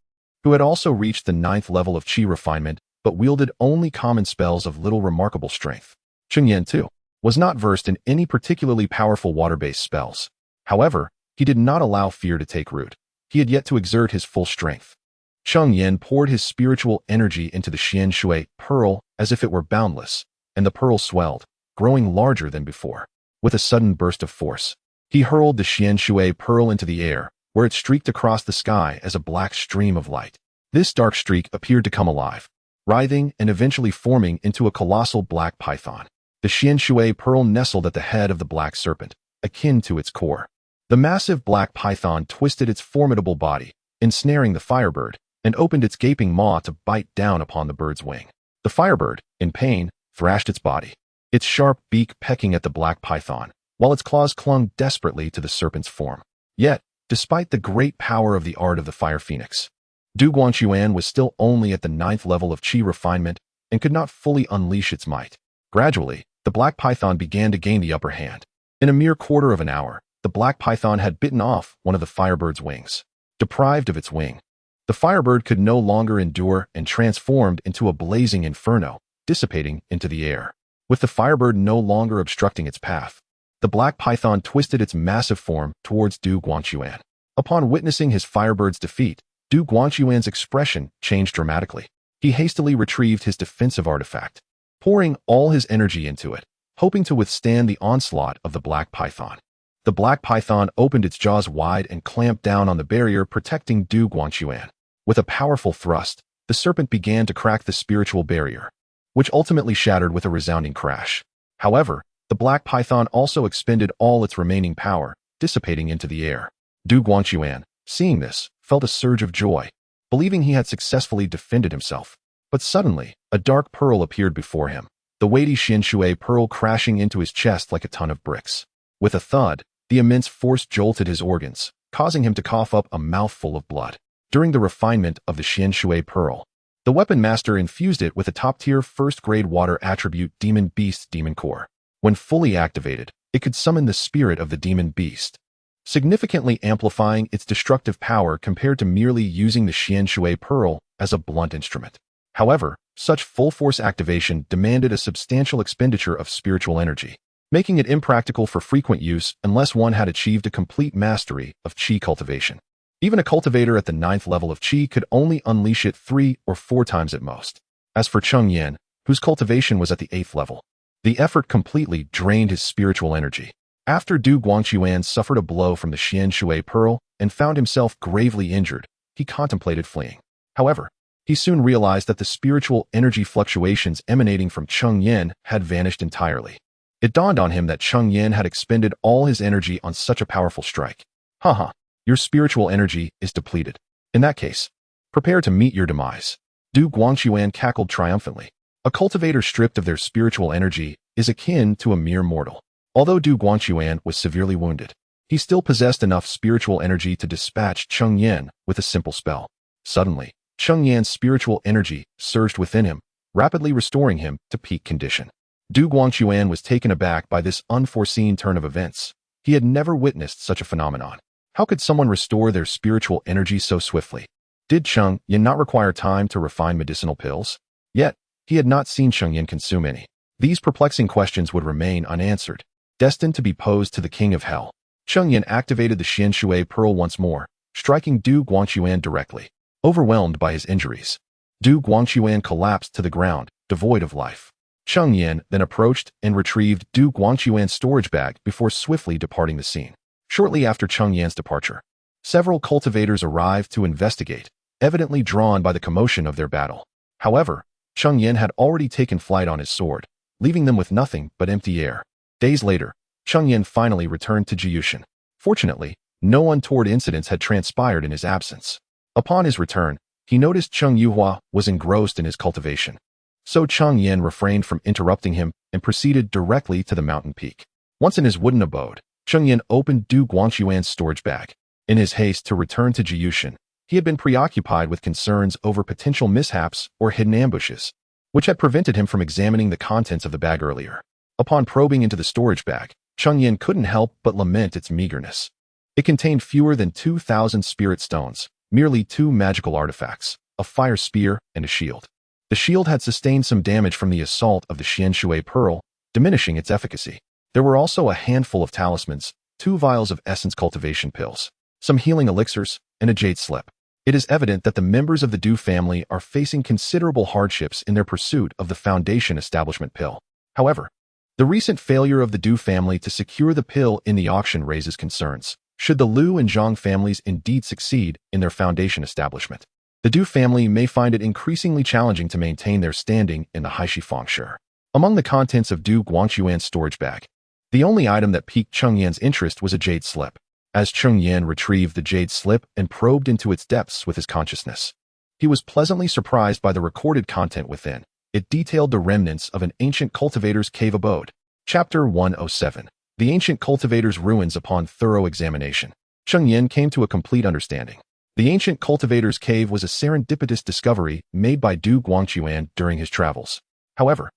who had also reached the 9th level of qi refinement, but wielded only common spells of little remarkable strength. Cheng Yan, too, was not versed in any particularly powerful water-based spells. However, he did not allow fear to take root. He had yet to exert his full strength. Cheng Yan poured his spiritual energy into the Xian Shui pearl as if it were boundless, and the pearl swelled, growing larger than before. With a sudden burst of force, he hurled the Xian Shui pearl into the air, where it streaked across the sky as a black stream of light. This dark streak appeared to come alive, writhing and eventually forming into a colossal black python. The Xian Shui pearl nestled at the head of the black serpent, akin to its core. The massive black python twisted its formidable body, ensnaring the firebird, and opened its gaping maw to bite down upon the bird's wing. The firebird, in pain, thrashed its body, its sharp beak pecking at the black python, while its claws clung desperately to the serpent's form. Yet, despite the great power of the Art of the Fire Phoenix, Du Guangquan was still only at the 9th level of qi refinement and could not fully unleash its might. Gradually, the black python began to gain the upper hand. In a mere quarter of an hour, the black python had bitten off one of the firebird's wings. Deprived of its wing, the firebird could no longer endure and transformed into a blazing inferno, dissipating into the air. With the firebird no longer obstructing its path, the black python twisted its massive form towards Du Guangquan. Upon witnessing his firebird's defeat, Du Guangquan's expression changed dramatically. He hastily retrieved his defensive artifact, pouring all his energy into it, hoping to withstand the onslaught of the black python. The black python opened its jaws wide and clamped down on the barrier protecting Du Guangquan. With a powerful thrust, the serpent began to crack the spiritual barrier, which ultimately shattered with a resounding crash. However, the black python also expended all its remaining power, dissipating into the air. Du Guangquan, seeing this, felt a surge of joy, believing he had successfully defended himself. But suddenly, a dark pearl appeared before him, the weighty Xian Shui pearl crashing into his chest like a ton of bricks. With a thud, the immense force jolted his organs, causing him to cough up a mouthful of blood. During the refinement of the Xian Shui pearl, the weapon master infused it with a top-tier first-grade water attribute Demon Beast's Demon Core. When fully activated, it could summon the spirit of the Demon Beast, significantly amplifying its destructive power compared to merely using the Xian Shui pearl as a blunt instrument. However, such full-force activation demanded a substantial expenditure of spiritual energy, making it impractical for frequent use unless one had achieved a complete mastery of qi cultivation. Even a cultivator at the 9th level of qi could only unleash it 3 or 4 times at most. As for Cheng Yan, whose cultivation was at the 8th level, the effort completely drained his spiritual energy. After Du Guangquan suffered a blow from the Xian Shui pearl and found himself gravely injured, he contemplated fleeing. However, he soon realized that the spiritual energy fluctuations emanating from Cheng Yan had vanished entirely. It dawned on him that Cheng Yan had expended all his energy on such a powerful strike. Haha, your spiritual energy is depleted. In that case, prepare to meet your demise. Du Guangquan cackled triumphantly. A cultivator stripped of their spiritual energy is akin to a mere mortal. Although Du Guangquan was severely wounded, he still possessed enough spiritual energy to dispatch Cheng Yan with a simple spell. Suddenly, Cheng Yan's spiritual energy surged within him, rapidly restoring him to peak condition. Du Guangquan was taken aback by this unforeseen turn of events. He had never witnessed such a phenomenon. How could someone restore their spiritual energy so swiftly? Did Cheng Yan not require time to refine medicinal pills? Yet, he had not seen Cheng Yan consume any. These perplexing questions would remain unanswered, destined to be posed to the King of Hell. Cheng Yan activated the Xian Shui pearl once more, striking Du Guangquan directly. Overwhelmed by his injuries, Du Guangquan collapsed to the ground, devoid of life. Cheng Yan then approached and retrieved Du Guangquan's storage bag before swiftly departing the scene. Shortly after Cheng Yan's departure, several cultivators arrived to investigate, evidently drawn by the commotion of their battle. However, Cheng Yan had already taken flight on his sword, leaving them with nothing but empty air. Days later, Cheng Yan finally returned to Jiyushan. Fortunately, no untoward incidents had transpired in his absence. Upon his return, he noticed Cheng Yuhua was engrossed in his cultivation. So Cheng Yan refrained from interrupting him and proceeded directly to the mountain peak. Once in his wooden abode, Cheng Yan opened Du Guangquan's storage bag. In his haste to return to Jiyushan, he had been preoccupied with concerns over potential mishaps or hidden ambushes, which had prevented him from examining the contents of the bag earlier. Upon probing into the storage bag, Cheng Yan couldn't help but lament its meagerness. It contained fewer than 2,000 spirit stones, merely 2 magical artifacts, a fire spear and a shield. The shield had sustained some damage from the assault of the Xianshui pearl, diminishing its efficacy. There were also a handful of talismans, 2 vials of essence cultivation pills, some healing elixirs, and a jade slip. It is evident that the members of the Du family are facing considerable hardships in their pursuit of the Foundation establishment pill. However, the recent failure of the Du family to secure the pill in the auction raises concerns. Should the Liu and Zhang families indeed succeed in their Foundation establishment, the Du family may find it increasingly challenging to maintain their standing in the Haishi Fangshi. Among the contents of Du Guangquan's storage bag, the only item that piqued Cheng Yan's interest was a jade slip. As Cheng Yan retrieved the jade slip and probed into its depths with his consciousness, he was pleasantly surprised by the recorded content within. It detailed the remnants of an ancient cultivator's cave abode. Chapter 107. The ancient cultivator's ruins. Upon thorough examination, Cheng Yan came to a complete understanding. The ancient cultivator's cave was a serendipitous discovery made by Du Guangquan during his travels. However,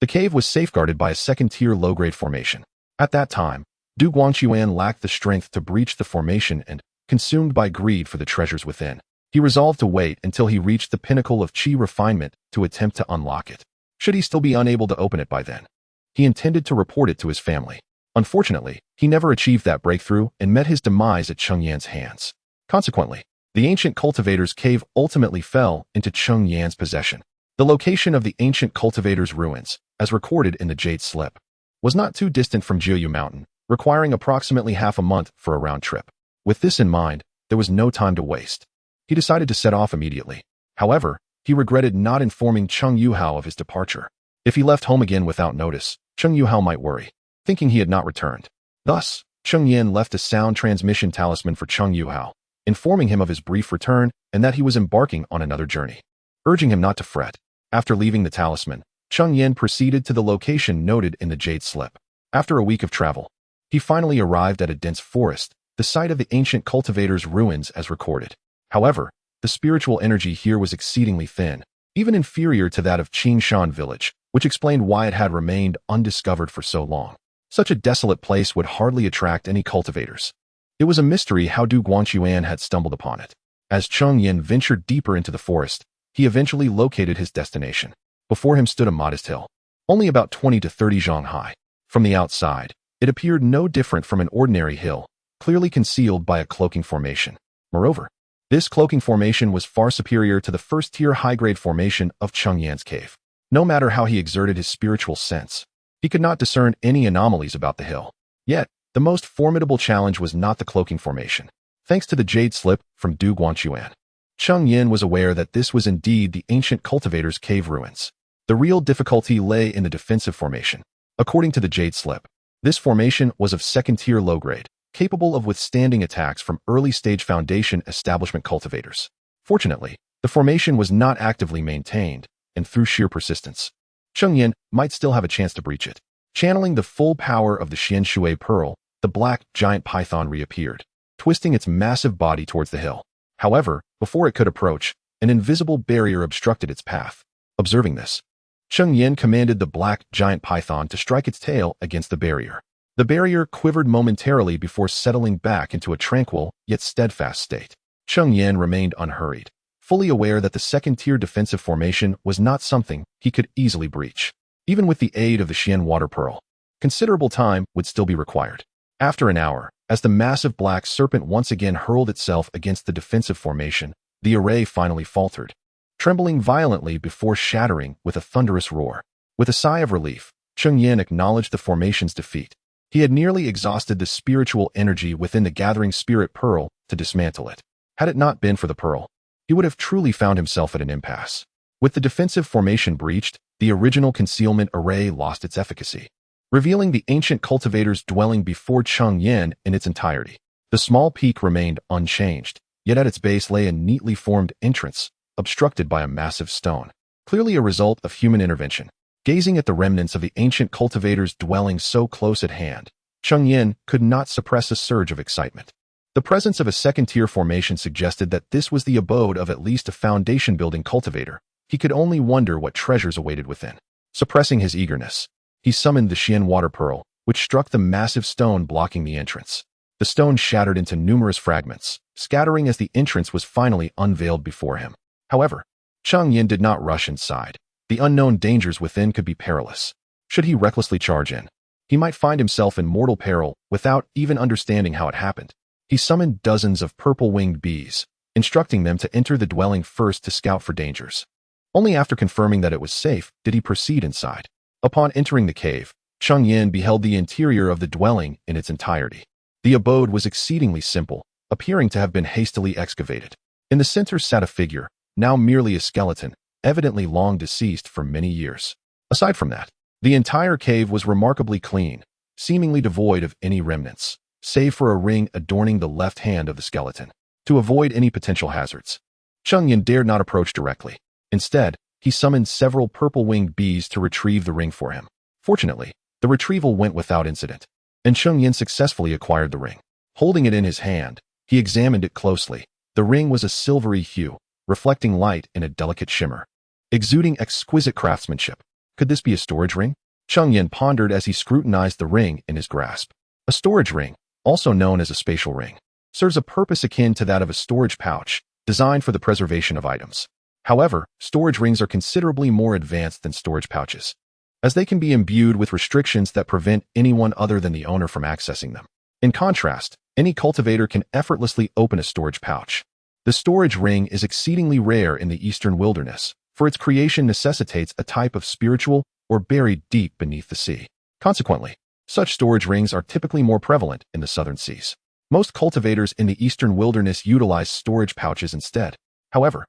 the cave was safeguarded by a second-tier low-grade formation. At that time, Du Guangquan lacked the strength to breach the formation and, consumed by greed for the treasures within, he resolved to wait until he reached the pinnacle of qi refinement to attempt to unlock it. Should he still be unable to open it by then, he intended to report it to his family. Unfortunately, he never achieved that breakthrough and met his demise at Cheng Yan's hands. Consequently, the ancient cultivator's cave ultimately fell into Cheng Yan's possession. The location of the ancient cultivator's ruins, as recorded in the jade slip, was not too distant from Jiuyu Mountain, requiring approximately half a month for a round trip. With this in mind, there was no time to waste. He decided to set off immediately. However, he regretted not informing Cheng Yuhao of his departure. If he left home again without notice, Cheng Yuhao might worry, thinking he had not returned. Thus, Cheng Yan left a sound transmission talisman for Cheng Yuhao, informing him of his brief return and that he was embarking on another journey, urging him not to fret. After leaving the talisman, Cheng Yan proceeded to the location noted in the jade slip. After a week of travel, he finally arrived at a dense forest, the site of the ancient cultivator's ruins as recorded. However, the spiritual energy here was exceedingly thin, even inferior to that of Qingshan village, which explained why it had remained undiscovered for so long. Such a desolate place would hardly attract any cultivators. It was a mystery how Du Guangquan had stumbled upon it. As Cheng Yan ventured deeper into the forest, he eventually located his destination. Before him stood a modest hill, only about 20 to 30 zhang high. From the outside, it appeared no different from an ordinary hill, clearly concealed by a cloaking formation. Moreover, this cloaking formation was far superior to the first-tier high-grade formation of Cheng Yan's cave. No matter how he exerted his spiritual sense, he could not discern any anomalies about the hill. Yet, the most formidable challenge was not the cloaking formation. Thanks to the jade slip from Du Guangquan, Cheng Yan was aware that this was indeed the ancient cultivator's cave ruins. The real difficulty lay in the defensive formation. According to the jade slip, this formation was of second-tier low-grade, capable of withstanding attacks from early-stage Foundation establishment cultivators. Fortunately, the formation was not actively maintained, and through sheer persistence, Cheng Yan might still have a chance to breach it. Channeling the full power of the Xianshui pearl, the black giant python reappeared, twisting its massive body towards the hill. However, before it could approach, an invisible barrier obstructed its path. Observing this, Cheng Yan commanded the black giant python to strike its tail against the barrier. The barrier quivered momentarily before settling back into a tranquil yet steadfast state. Cheng Yan remained unhurried, fully aware that the second-tier defensive formation was not something he could easily breach. Even with the aid of the Xian water pearl, considerable time would still be required. After an hour, as the massive black serpent once again hurled itself against the defensive formation, the array finally faltered, trembling violently before shattering with a thunderous roar. With a sigh of relief, Cheng Yan acknowledged the formation's defeat. He had nearly exhausted the spiritual energy within the gathering spirit pearl to dismantle it. Had it not been for the pearl, he would have truly found himself at an impasse. With the defensive formation breached, the original concealment array lost its efficacy, revealing the ancient cultivator's dwelling before Cheng Yan in its entirety. The small peak remained unchanged, yet at its base lay a neatly formed entrance, obstructed by a massive stone, clearly a result of human intervention. Gazing at the remnants of the ancient cultivator's dwelling so close at hand, Cheng Yan could not suppress a surge of excitement. The presence of a second-tier formation suggested that this was the abode of at least a foundation-building cultivator. He could only wonder what treasures awaited within. Suppressing his eagerness, he summoned the Xian water pearl, which struck the massive stone blocking the entrance. The stone shattered into numerous fragments, scattering as the entrance was finally unveiled before him. However, Cheng Yan did not rush inside. The unknown dangers within could be perilous. Should he recklessly charge in, he might find himself in mortal peril without even understanding how it happened. He summoned dozens of purple-winged bees, instructing them to enter the dwelling first to scout for dangers. Only after confirming that it was safe did he proceed inside. Upon entering the cave, Cheng Yan beheld the interior of the dwelling in its entirety. The abode was exceedingly simple, appearing to have been hastily excavated. In the center sat a figure, now merely a skeleton, evidently long deceased for many years. Aside from that, the entire cave was remarkably clean, seemingly devoid of any remnants, save for a ring adorning the left hand of the skeleton. To avoid any potential hazards, Cheng Yan dared not approach directly. Instead, he summoned several purple-winged bees to retrieve the ring for him. Fortunately, the retrieval went without incident, and Cheng Yan successfully acquired the ring. Holding it in his hand, he examined it closely. The ring was a silvery hue, reflecting light in a delicate shimmer, exuding exquisite craftsmanship. Could this be a storage ring? Cheng Yan pondered as he scrutinized the ring in his grasp. A storage ring, also known as a spatial ring, serves a purpose akin to that of a storage pouch, designed for the preservation of items. However, storage rings are considerably more advanced than storage pouches, as they can be imbued with restrictions that prevent anyone other than the owner from accessing them. In contrast, any cultivator can effortlessly open a storage pouch. The storage ring is exceedingly rare in the eastern wilderness, for its creation necessitates a type of spiritual or buried deep beneath the sea. Consequently, such storage rings are typically more prevalent in the southern seas. Most cultivators in the eastern wilderness utilize storage pouches instead. However,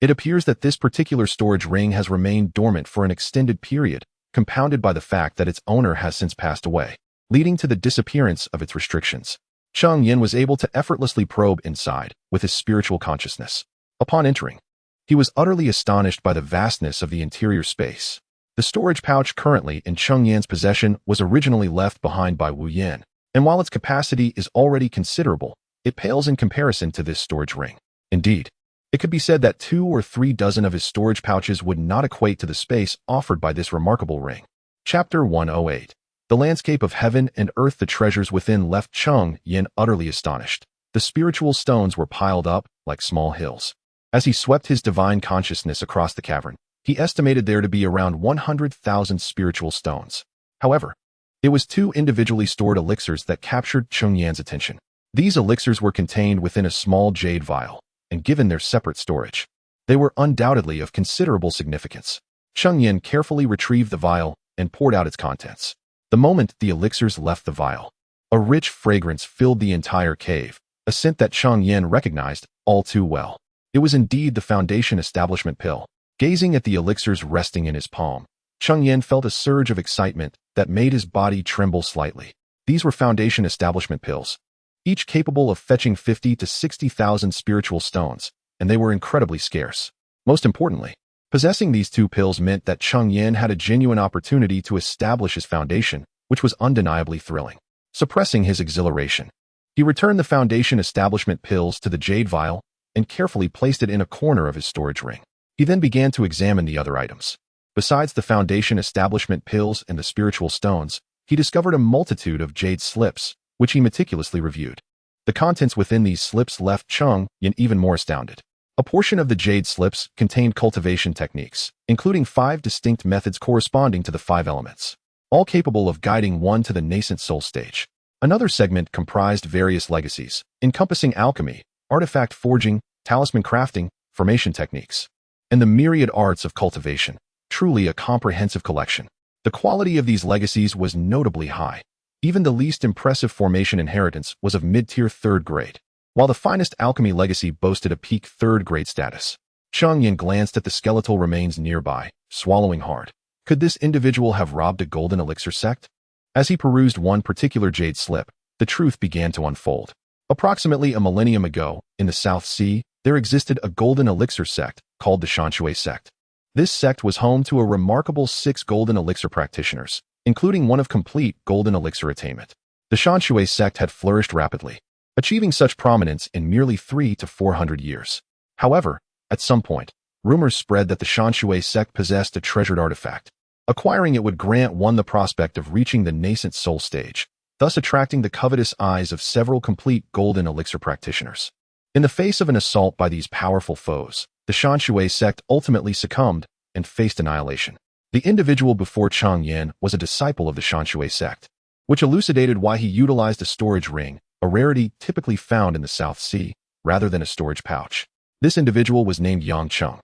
it appears that this particular storage ring has remained dormant for an extended period, compounded by the fact that its owner has since passed away, leading to the disappearance of its restrictions. Cheng Yan was able to effortlessly probe inside with his spiritual consciousness. Upon entering, he was utterly astonished by the vastness of the interior space. The storage pouch currently in Cheng Yan's possession was originally left behind by Wu Yan, and while its capacity is already considerable, it pales in comparison to this storage ring. Indeed, it could be said that 2 or 3 dozen of his storage pouches would not equate to the space offered by this remarkable ring. Chapter 108. The landscape of heaven and earth. The treasures within left Cheng Yan utterly astonished. The spiritual stones were piled up like small hills. As he swept his divine consciousness across the cavern, he estimated there to be around 100,000 spiritual stones. However, it was 2 individually stored elixirs that captured Cheng Yan's attention. These elixirs were contained within a small jade vial, and given their separate storage, they were undoubtedly of considerable significance. Cheng Yan carefully retrieved the vial and poured out its contents. The moment the elixirs left the vial, a rich fragrance filled the entire cave, a scent that Cheng Yan recognized all too well. It was indeed the Foundation Establishment pill. Gazing at the elixirs resting in his palm, Cheng Yan felt a surge of excitement that made his body tremble slightly. These were Foundation Establishment pills, each capable of fetching 50 to 60,000 spiritual stones, and they were incredibly scarce. Most importantly, possessing these 2 pills meant that Cheng Yan had a genuine opportunity to establish his foundation, which was undeniably thrilling. Suppressing his exhilaration, he returned the Foundation Establishment pills to the jade vial and carefully placed it in a corner of his storage ring. He then began to examine the other items. Besides the Foundation Establishment pills and the spiritual stones, he discovered a multitude of jade slips, which he meticulously reviewed. The contents within these slips left Cheng Yan even more astounded. A portion of the jade slips contained cultivation techniques, including 5 distinct methods corresponding to the 5 elements, all capable of guiding one to the nascent soul stage. Another segment comprised various legacies, encompassing alchemy, artifact forging, talisman crafting, formation techniques, and the myriad arts of cultivation. Truly a comprehensive collection. The quality of these legacies was notably high. Even the least impressive formation inheritance was of mid-tier 3rd grade, while the finest alchemy legacy boasted a peak 3rd grade status. Cheng Yan glanced at the skeletal remains nearby, swallowing hard. Could this individual have robbed a golden elixir sect? As he perused one particular jade slip, the truth began to unfold. Approximately a millennium ago, in the South Sea, there existed a golden elixir sect called the Shanshui sect. This sect was home to a remarkable 6 golden elixir practitioners, including one of complete golden elixir attainment. The Shanshui sect had flourished rapidly, achieving such prominence in merely 300 to 400 years. However, at some point, rumors spread that the Shanshui sect possessed a treasured artifact. Acquiring it would grant one the prospect of reaching the nascent soul stage, thus attracting the covetous eyes of several complete golden elixir practitioners. In the face of an assault by these powerful foes, the Shanshui sect ultimately succumbed and faced annihilation. The individual before Cheng Yan was a disciple of the Shanshui sect, which elucidated why he utilized a storage ring, a rarity typically found in the South Sea, rather than a storage pouch. This individual was named Yang Cheng,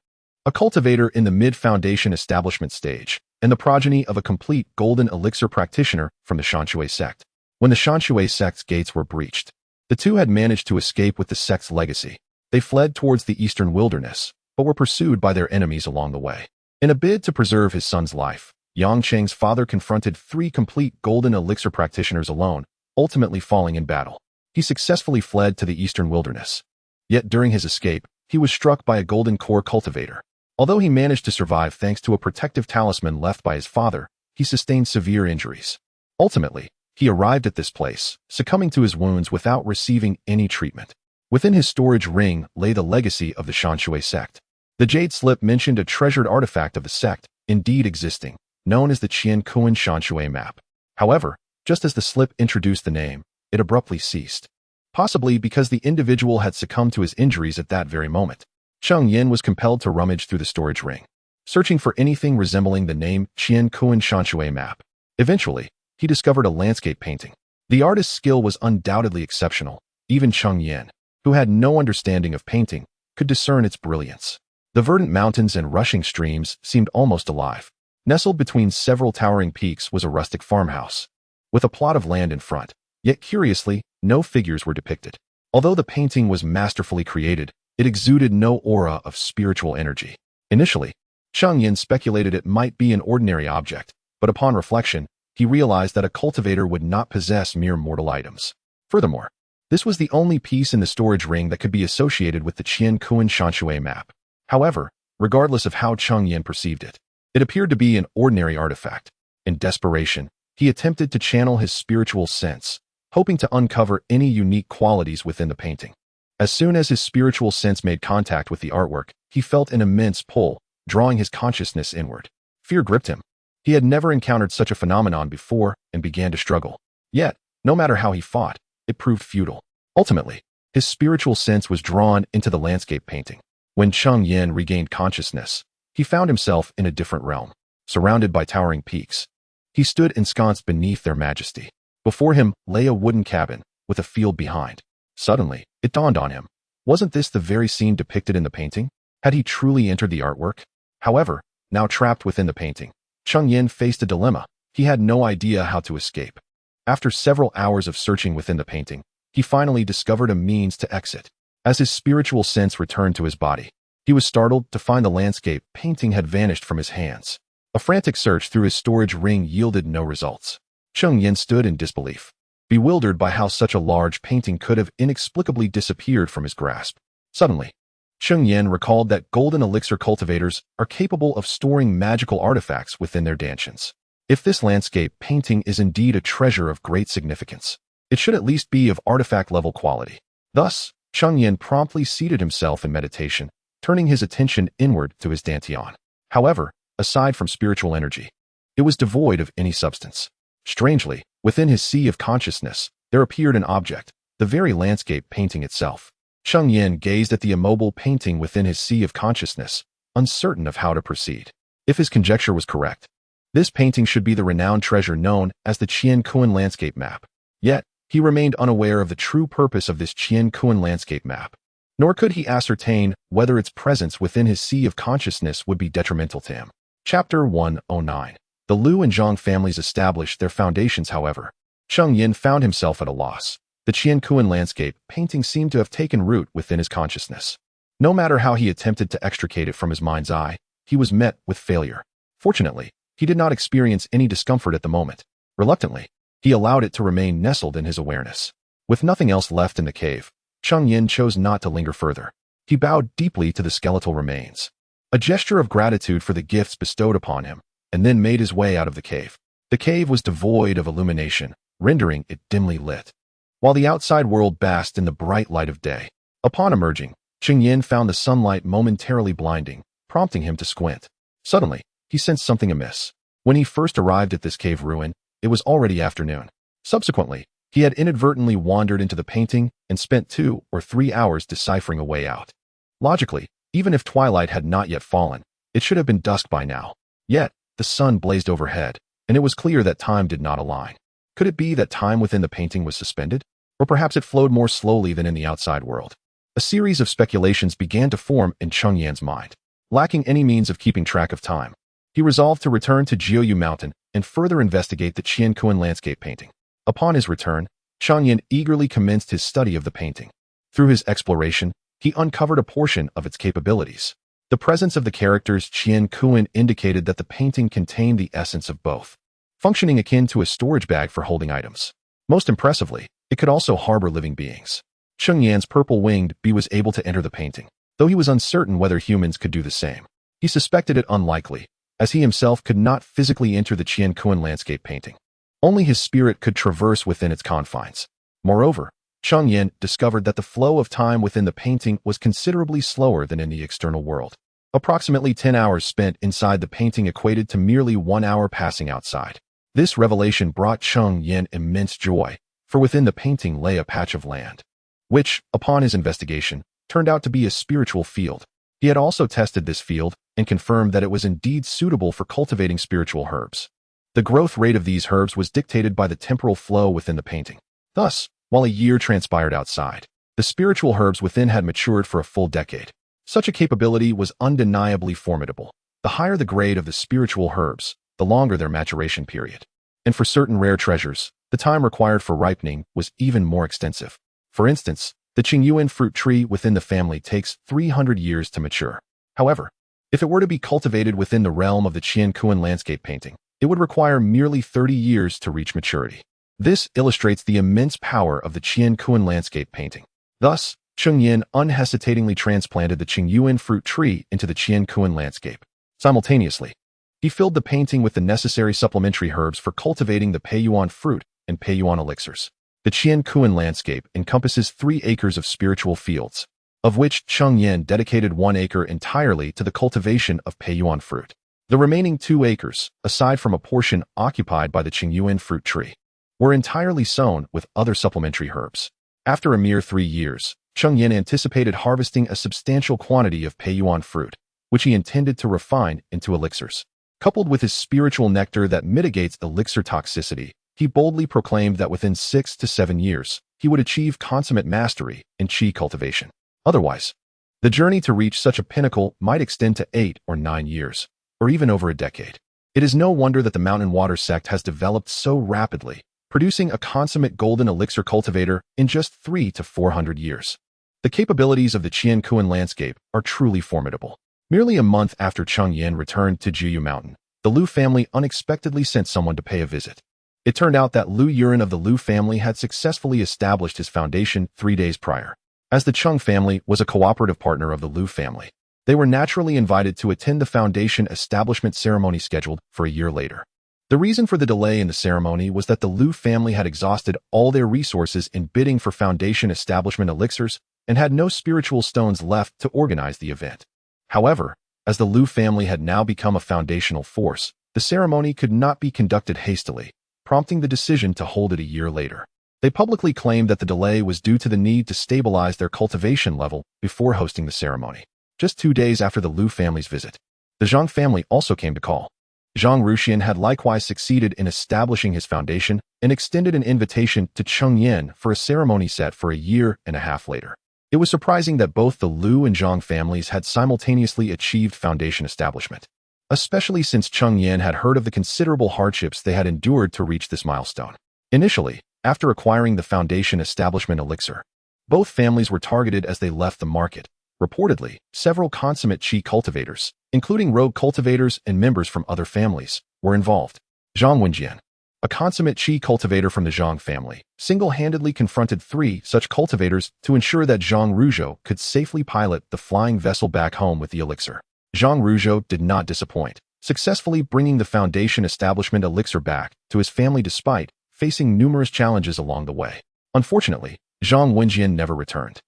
a cultivator in the mid-foundation establishment stage, and the progeny of a complete golden elixir practitioner from the Shanshui sect. When the Shanshui sect's gates were breached, the two had managed to escape with the sect's legacy. They fled towards the eastern wilderness, but were pursued by their enemies along the way. In a bid to preserve his son's life, Yang Cheng's father confronted 3 complete golden elixir practitioners alone, ultimately falling in battle. He successfully fled to the eastern wilderness. Yet during his escape, he was struck by a golden core cultivator. Although he managed to survive thanks to a protective talisman left by his father, he sustained severe injuries. Ultimately, he arrived at this place, succumbing to his wounds without receiving any treatment. Within his storage ring lay the legacy of the Shanshui sect. The jade slip mentioned a treasured artifact of the sect, indeed existing, known as the Qian Kuan Shanshui map. However, just as the slip introduced the name, it abruptly ceased. Possibly because the individual had succumbed to his injuries at that very moment. Cheng Yan was compelled to rummage through the storage ring, searching for anything resembling the name Qian Kuan Shanshui map. Eventually, he discovered a landscape painting. The artist's skill was undoubtedly exceptional. Even Cheng Yan, who had no understanding of painting, could discern its brilliance. The verdant mountains and rushing streams seemed almost alive. Nestled between several towering peaks was a rustic farmhouse, with a plot of land in front. Yet curiously, no figures were depicted. Although the painting was masterfully created, it exuded no aura of spiritual energy. Initially, Cheng Yan speculated it might be an ordinary object, but upon reflection, he realized that a cultivator would not possess mere mortal items. Furthermore, this was the only piece in the storage ring that could be associated with the Qian Kuan Shanshui map. However, regardless of how Cheng Yan perceived it, it appeared to be an ordinary artifact. In desperation, he attempted to channel his spiritual sense, hoping to uncover any unique qualities within the painting. As soon as his spiritual sense made contact with the artwork, he felt an immense pull, drawing his consciousness inward. Fear gripped him. He had never encountered such a phenomenon before and began to struggle. Yet, no matter how he fought, it proved futile. Ultimately, his spiritual sense was drawn into the landscape painting. When Cheng Yan regained consciousness, he found himself in a different realm, surrounded by towering peaks. He stood ensconced beneath their majesty. Before him lay a wooden cabin, with a field behind. Suddenly, it dawned on him. Wasn't this the very scene depicted in the painting? Had he truly entered the artwork? However, now trapped within the painting, Cheng Yan faced a dilemma. He had no idea how to escape. After several hours of searching within the painting, he finally discovered a means to exit. As his spiritual sense returned to his body, he was startled to find the landscape painting had vanished from his hands. A frantic search through his storage ring yielded no results. Cheng Yan stood in disbelief, bewildered by how such a large painting could have inexplicably disappeared from his grasp. Suddenly, Cheng Yan recalled that golden elixir cultivators are capable of storing magical artifacts within their dantians. If this landscape painting is indeed a treasure of great significance, it should at least be of artifact-level quality. Thus, Cheng Yan promptly seated himself in meditation, turning his attention inward to his dantian. However, aside from spiritual energy, it was devoid of any substance. Strangely, within his sea of consciousness, there appeared an object, the very landscape painting itself. Cheng Yan gazed at the immobile painting within his sea of consciousness, uncertain of how to proceed. If his conjecture was correct, this painting should be the renowned treasure known as the Qian Kuan landscape map. Yet, he remained unaware of the true purpose of this Qian Kuan landscape map. Nor could he ascertain whether its presence within his sea of consciousness would be detrimental to him. Chapter 109. The Liu and Zhang families established their foundations, however. Cheng Yan found himself at a loss. The Qian Kuan landscape painting seemed to have taken root within his consciousness. No matter how he attempted to extricate it from his mind's eye, he was met with failure. Fortunately, he did not experience any discomfort at the moment. Reluctantly, he allowed it to remain nestled in his awareness. With nothing else left in the cave, Cheng Yan chose not to linger further. He bowed deeply to the skeletal remains, a gesture of gratitude for the gifts bestowed upon him, and then made his way out of the cave. The cave was devoid of illumination, rendering it dimly lit, while the outside world basked in the bright light of day. Upon emerging, Cheng Yan found the sunlight momentarily blinding, prompting him to squint. Suddenly, he sensed something amiss. When he first arrived at this cave ruin, it was already afternoon. Subsequently, he had inadvertently wandered into the painting and spent 2 or 3 hours deciphering a way out. Logically, even if twilight had not yet fallen, it should have been dusk by now. Yet, the sun blazed overhead, and it was clear that time did not align. Could it be that time within the painting was suspended? Or perhaps it flowed more slowly than in the outside world? A series of speculations began to form in Cheng Yan's mind. Lacking any means of keeping track of time, he resolved to return to Jiuyu Mountain and further investigate the Qian Kuan landscape painting. Upon his return, Cheng Yan eagerly commenced his study of the painting. Through his exploration, he uncovered a portion of its capabilities. The presence of the characters Qian Kuan indicated that the painting contained the essence of both, functioning akin to a storage bag for holding items. Most impressively, it could also harbor living beings. Cheng Yan's purple-winged bee was able to enter the painting, though he was uncertain whether humans could do the same. He suspected it unlikely, as he himself could not physically enter the Qian Kuan landscape painting. Only his spirit could traverse within its confines. Moreover, Cheng Yan discovered that the flow of time within the painting was considerably slower than in the external world. Approximately 10 hours spent inside the painting equated to merely 1 hour passing outside. This revelation brought Cheng Yan immense joy, for within the painting lay a patch of land, which, upon his investigation, turned out to be a spiritual field. He had also tested this field and confirmed that it was indeed suitable for cultivating spiritual herbs. The growth rate of these herbs was dictated by the temporal flow within the painting. Thus, while a year transpired outside, the spiritual herbs within had matured for a full decade. Such a capability was undeniably formidable. The higher the grade of the spiritual herbs, the longer their maturation period. And for certain rare treasures, the time required for ripening was even more extensive. For instance, the Qingyuan fruit tree within the family takes 300 years to mature. However, if it were to be cultivated within the realm of the Qian Kuan landscape painting, it would require merely 30 years to reach maturity. This illustrates the immense power of the Qian Kuan landscape painting. Thus, Cheng Yan unhesitatingly transplanted the Qingyuan fruit tree into the Qian Kuan landscape. Simultaneously, he filled the painting with the necessary supplementary herbs for cultivating the Peiyuan fruit and Peiyuan elixirs. The Qian Kuan landscape encompasses 3 acres of spiritual fields, of which Cheng Yan dedicated 1 acre entirely to the cultivation of Peiyuan fruit. The remaining 2 acres, aside from a portion occupied by the Qingyuan fruit tree, were entirely sown with other supplementary herbs. After a mere 3 years, Cheng Yan anticipated harvesting a substantial quantity of Peiyuan fruit, which he intended to refine into elixirs. Coupled with his spiritual nectar that mitigates elixir toxicity, he boldly proclaimed that within 6 to 7 years, he would achieve consummate mastery in qi cultivation. Otherwise, the journey to reach such a pinnacle might extend to 8 or 9 years, or even over a decade. It is no wonder that the Mountain Water sect has developed so rapidly, producing a consummate golden elixir cultivator in just 300 to 400 years. The capabilities of the Qian Kuan landscape are truly formidable. Merely a month after Cheng Yan returned to Jiuyu Mountain, the Liu family unexpectedly sent someone to pay a visit. It turned out that Liu Yuran of the Liu family had successfully established his foundation 3 days prior. As the Cheng family was a cooperative partner of the Liu family, they were naturally invited to attend the foundation establishment ceremony scheduled for a year later. The reason for the delay in the ceremony was that the Liu family had exhausted all their resources in bidding for foundation establishment elixirs and had no spiritual stones left to organize the event. However, as the Liu family had now become a foundational force, the ceremony could not be conducted hastily, prompting the decision to hold it a year later. They publicly claimed that the delay was due to the need to stabilize their cultivation level before hosting the ceremony. Just 2 days after the Liu family's visit, the Zhang family also came to call. Zhang Ruxian had likewise succeeded in establishing his foundation and extended an invitation to Cheng Yan for a ceremony set for a year and a half later. It was surprising that both the Liu and Zhang families had simultaneously achieved foundation establishment, especially since Cheng Yan had heard of the considerable hardships they had endured to reach this milestone. Initially, after acquiring the foundation establishment elixir, both families were targeted as they left the market. Reportedly, several consummate qi cultivators, including rogue cultivators and members from other families, were involved. Zhang Wenjian, a consummate qi cultivator from the Zhang family, single-handedly confronted 3 such cultivators to ensure that Zhang Ruzhou could safely pilot the flying vessel back home with the elixir. Zhang Ruzhou did not disappoint, successfully bringing the foundation establishment elixir back to his family despite facing numerous challenges along the way. Unfortunately, Zhang Wenjian never returned,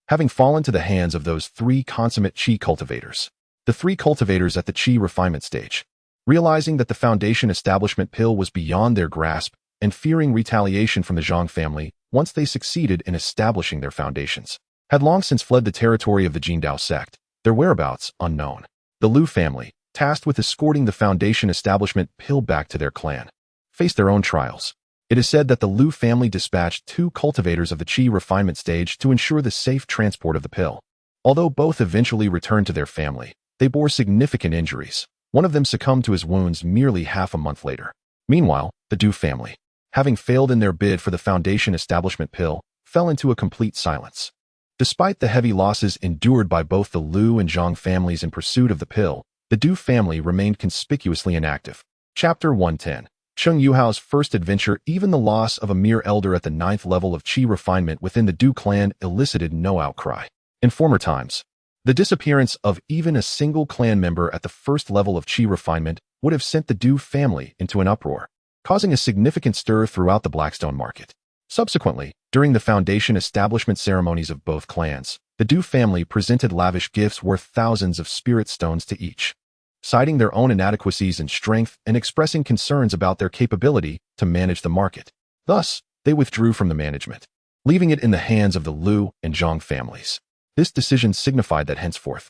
having fallen to the hands of those 3 consummate qi cultivators. The 3 cultivators at the qi refinement stage, realizing that the foundation establishment pill was beyond their grasp and fearing retaliation from the Zhang family once they succeeded in establishing their foundations, had long since fled the territory of the Jindao sect, their whereabouts unknown. The Liu family, tasked with escorting the foundation establishment pill back to their clan, faced their own trials. It is said that the Liu family dispatched 2 cultivators of the qi refinement stage to ensure the safe transport of the pill. Although both eventually returned to their family, they bore significant injuries. One of them succumbed to his wounds merely half a month later. Meanwhile, the Du family, having failed in their bid for the foundation establishment pill, fell into a complete silence. Despite the heavy losses endured by both the Liu and Zhang families in pursuit of the pill, the Du family remained conspicuously inactive. Chapter 110. Cheng Yuhao's first adventure. Even the loss of a mere elder at the 9th level of qi refinement within the Du clan elicited no outcry. In former times, the disappearance of even a single clan member at the 1st level of qi refinement would have sent the Du family into an uproar, causing a significant stir throughout the Blackstone market. Subsequently, during the foundation establishment ceremonies of both clans, the Du family presented lavish gifts worth thousands of spirit stones to each, citing their own inadequacies in strength and expressing concerns about their capability to manage the market. Thus, they withdrew from the management, leaving it in the hands of the Liu and Zhang families. This decision signified that henceforth,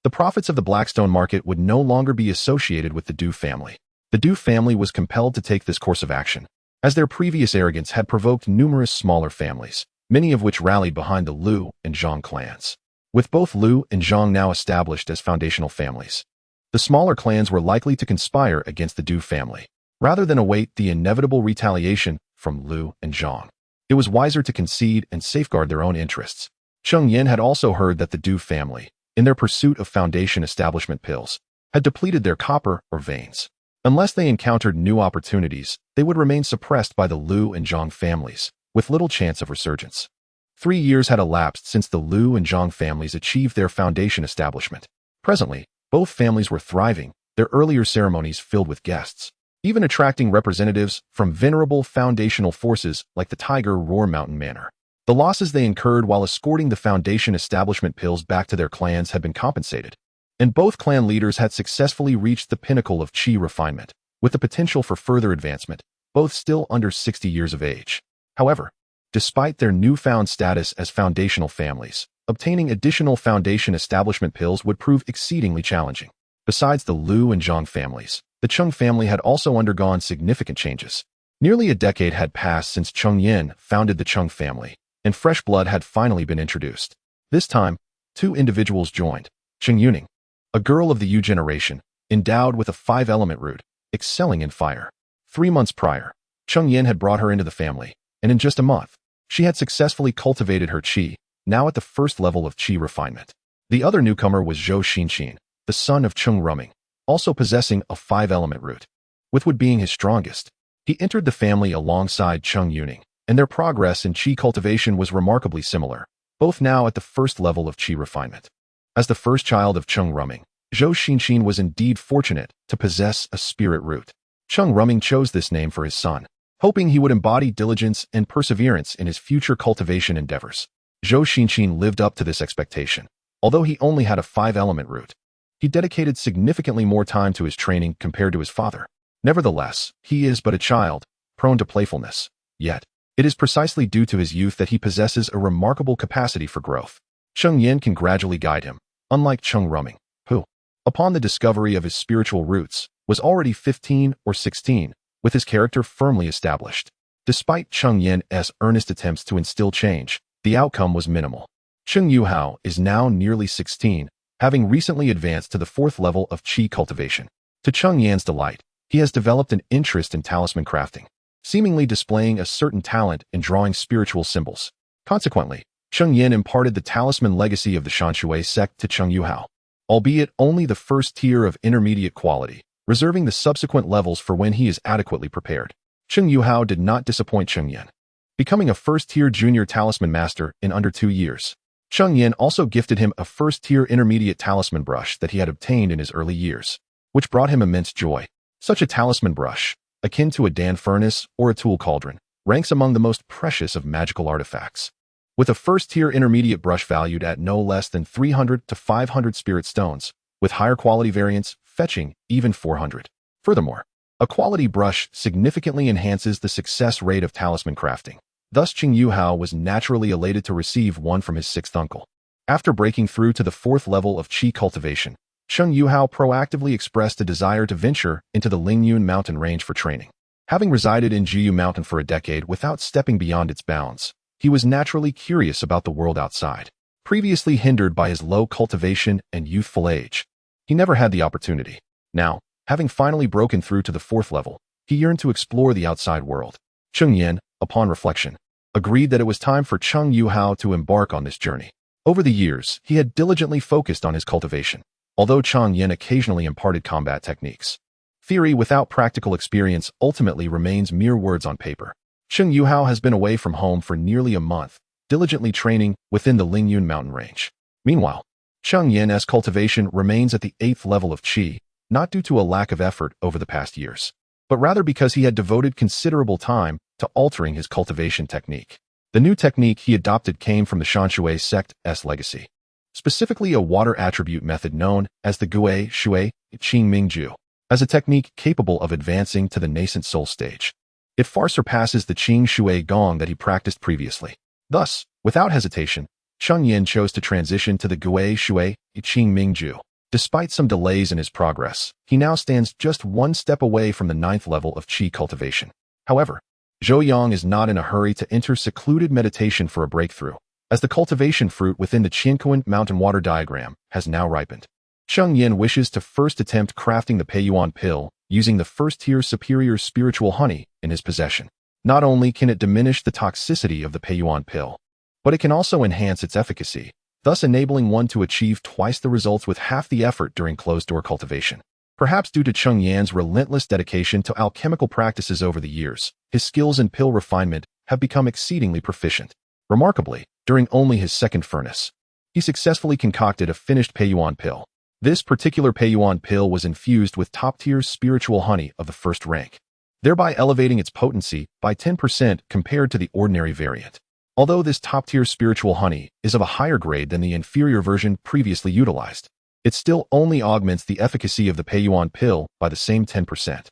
the profits of the Blackstone market would no longer be associated with the Du family. The Du family was compelled to take this course of action, as their previous arrogance had provoked numerous smaller families, many of which rallied behind the Liu and Zhang clans. With both Liu and Zhang now established as foundational families, the smaller clans were likely to conspire against the Du family, rather than await the inevitable retaliation from Liu and Zhang. It was wiser to concede and safeguard their own interests. Cheng Yan had also heard that the Du family, in their pursuit of foundation establishment pills, had depleted their copper or veins. Unless they encountered new opportunities, they would remain suppressed by the Liu and Zhang families, with little chance of resurgence. 3 years had elapsed since the Liu and Zhang families achieved their foundation establishment. Presently, both families were thriving, their earlier ceremonies filled with guests, even attracting representatives from venerable foundational forces like the Tiger Roar Mountain Manor. The losses they incurred while escorting the foundation establishment pills back to their clans had been compensated, and both clan leaders had successfully reached the pinnacle of qi refinement, with the potential for further advancement, both still under 60 years of age. However, despite their newfound status as foundational families, obtaining additional foundation establishment pills would prove exceedingly challenging. Besides the Liu and Zhang families, the Cheng family had also undergone significant changes. Nearly a decade had passed since Cheng Yan founded the Cheng family, and fresh blood had finally been introduced. This time, 2 individuals joined. Cheng Yuning, a girl of the Yu generation, endowed with a 5-element root, excelling in fire. 3 months prior, Cheng Yan had brought her into the family, and in just a month, she had successfully cultivated her qi, now at the 1st level of qi refinement. The other newcomer was Zhou Xinxin, the son of Cheng Ruming, also possessing a 5-element root, with wood being his strongest. He entered the family alongside Cheng Yuning, and their progress in qi cultivation was remarkably similar, both now at the 1st level of qi refinement. As the first child of Cheng Ruming, Zhou Xinxin was indeed fortunate to possess a spirit root. Cheng Ruming chose this name for his son, hoping he would embody diligence and perseverance in his future cultivation endeavors. Zhou Xinxin lived up to this expectation. Although he only had a 5-element root, he dedicated significantly more time to his training compared to his father. Nevertheless, he is but a child, prone to playfulness. Yet, it is precisely due to his youth that he possesses a remarkable capacity for growth. Cheng Yan can gradually guide him, unlike Cheng Ruming, who, upon the discovery of his spiritual roots, was already 15 or 16, with his character firmly established. Despite Cheng Yan's earnest attempts to instill change, the outcome was minimal. Cheng Yuhao is now nearly 16, having recently advanced to the 4th level of Qi cultivation. To Cheng Yan's delight, he has developed an interest in talisman crafting, seemingly displaying a certain talent in drawing spiritual symbols. Consequently, Cheng Yan imparted the talisman legacy of the Shanshui sect to Cheng Yuhao, albeit only the first tier of intermediate quality, reserving the subsequent levels for when he is adequately prepared. Cheng Yuhao did not disappoint Cheng Yan, becoming a first-tier junior talisman master in under 2 years. Cheng Yan also gifted him a first-tier intermediate talisman brush that he had obtained in his early years, which brought him immense joy. Such a talisman brush, akin to a Dan furnace or a tool cauldron, ranks among the most precious of magical artifacts. With a first-tier intermediate brush valued at no less than 300 to 500 spirit stones, with higher quality variants fetching even 400. Furthermore, a quality brush significantly enhances the success rate of talisman crafting. Thus, Cheng Yuhao was naturally elated to receive one from his 6th uncle. After breaking through to the 4th level of Qi cultivation, Cheng Yuhao proactively expressed a desire to venture into the Lingyun mountain range for training. Having resided in Jiyu Mountain for a decade without stepping beyond its bounds, he was naturally curious about the world outside. Previously hindered by his low cultivation and youthful age, he never had the opportunity. Now, having finally broken through to the 4th level, he yearned to explore the outside world. Cheng Yan, upon reflection, agreed that it was time for Cheng Yuhao to embark on this journey. Over the years, he had diligently focused on his cultivation, although Cheng Yan occasionally imparted combat techniques. Theory without practical experience ultimately remains mere words on paper. Cheng Yuhao has been away from home for nearly a month, diligently training within the Lingyun mountain range. Meanwhile, Cheng Yan's cultivation remains at the 8th level of Qi, not due to a lack of effort over the past years, but rather because he had devoted considerable time to altering his cultivation technique. The new technique he adopted came from the Shanshui sect's legacy, specifically a water attribute method known as the Gui Shui Qing Mingju, as a technique capable of advancing to the nascent soul stage. It far surpasses the Qing Shui Gong that he practiced previously. Thus, without hesitation, Cheng Yan chose to transition to the Gui Shui Qing Mingju. Despite some delays in his progress, he now stands just one step away from the 9th level of Qi cultivation. However, Zhou Yang is not in a hurry to enter secluded meditation for a breakthrough, as the cultivation fruit within the Qiankuan mountain water diagram has now ripened. Cheng Yan wishes to first attempt crafting the Peiyuan pill using the first-tier superior spiritual honey in his possession. Not only can it diminish the toxicity of the Peiyuan pill, but it can also enhance its efficacy, thus enabling one to achieve twice the results with half the effort during closed-door cultivation. Perhaps due to Cheng Yan's relentless dedication to alchemical practices over the years, his skills in pill refinement have become exceedingly proficient. Remarkably, during only his 2nd furnace, he successfully concocted a finished Peiyuan pill. This particular Peiyuan pill was infused with top-tier spiritual honey of the 1st rank, thereby elevating its potency by 10% compared to the ordinary variant. Although this top-tier spiritual honey is of a higher grade than the inferior version previously utilized, it still only augments the efficacy of the Peiyuan pill by the same 10%.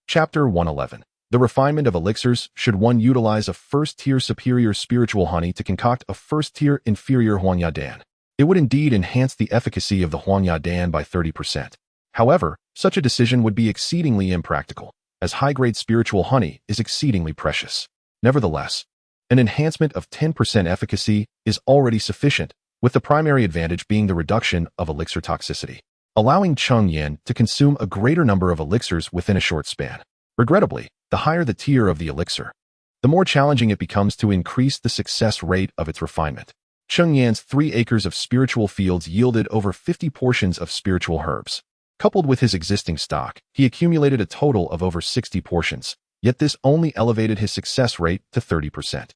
Chapter 111. The refinement of elixirs. Should one utilize a first-tier superior spiritual honey to concoct a first-tier inferior Huangya Dan, it would indeed enhance the efficacy of the Huangya Dan by 30%. However, such a decision would be exceedingly impractical, as high-grade spiritual honey is exceedingly precious. Nevertheless, an enhancement of 10% efficacy is already sufficient, with the primary advantage being the reduction of elixir toxicity, allowing Cheng Yan to consume a greater number of elixirs within a short span. Regrettably, the higher the tier of the elixir, the more challenging it becomes to increase the success rate of its refinement. Cheng Yan's 3 acres of spiritual fields yielded over 50 portions of spiritual herbs. Coupled with his existing stock, he accumulated a total of over 60 portions, yet this only elevated his success rate to 30%.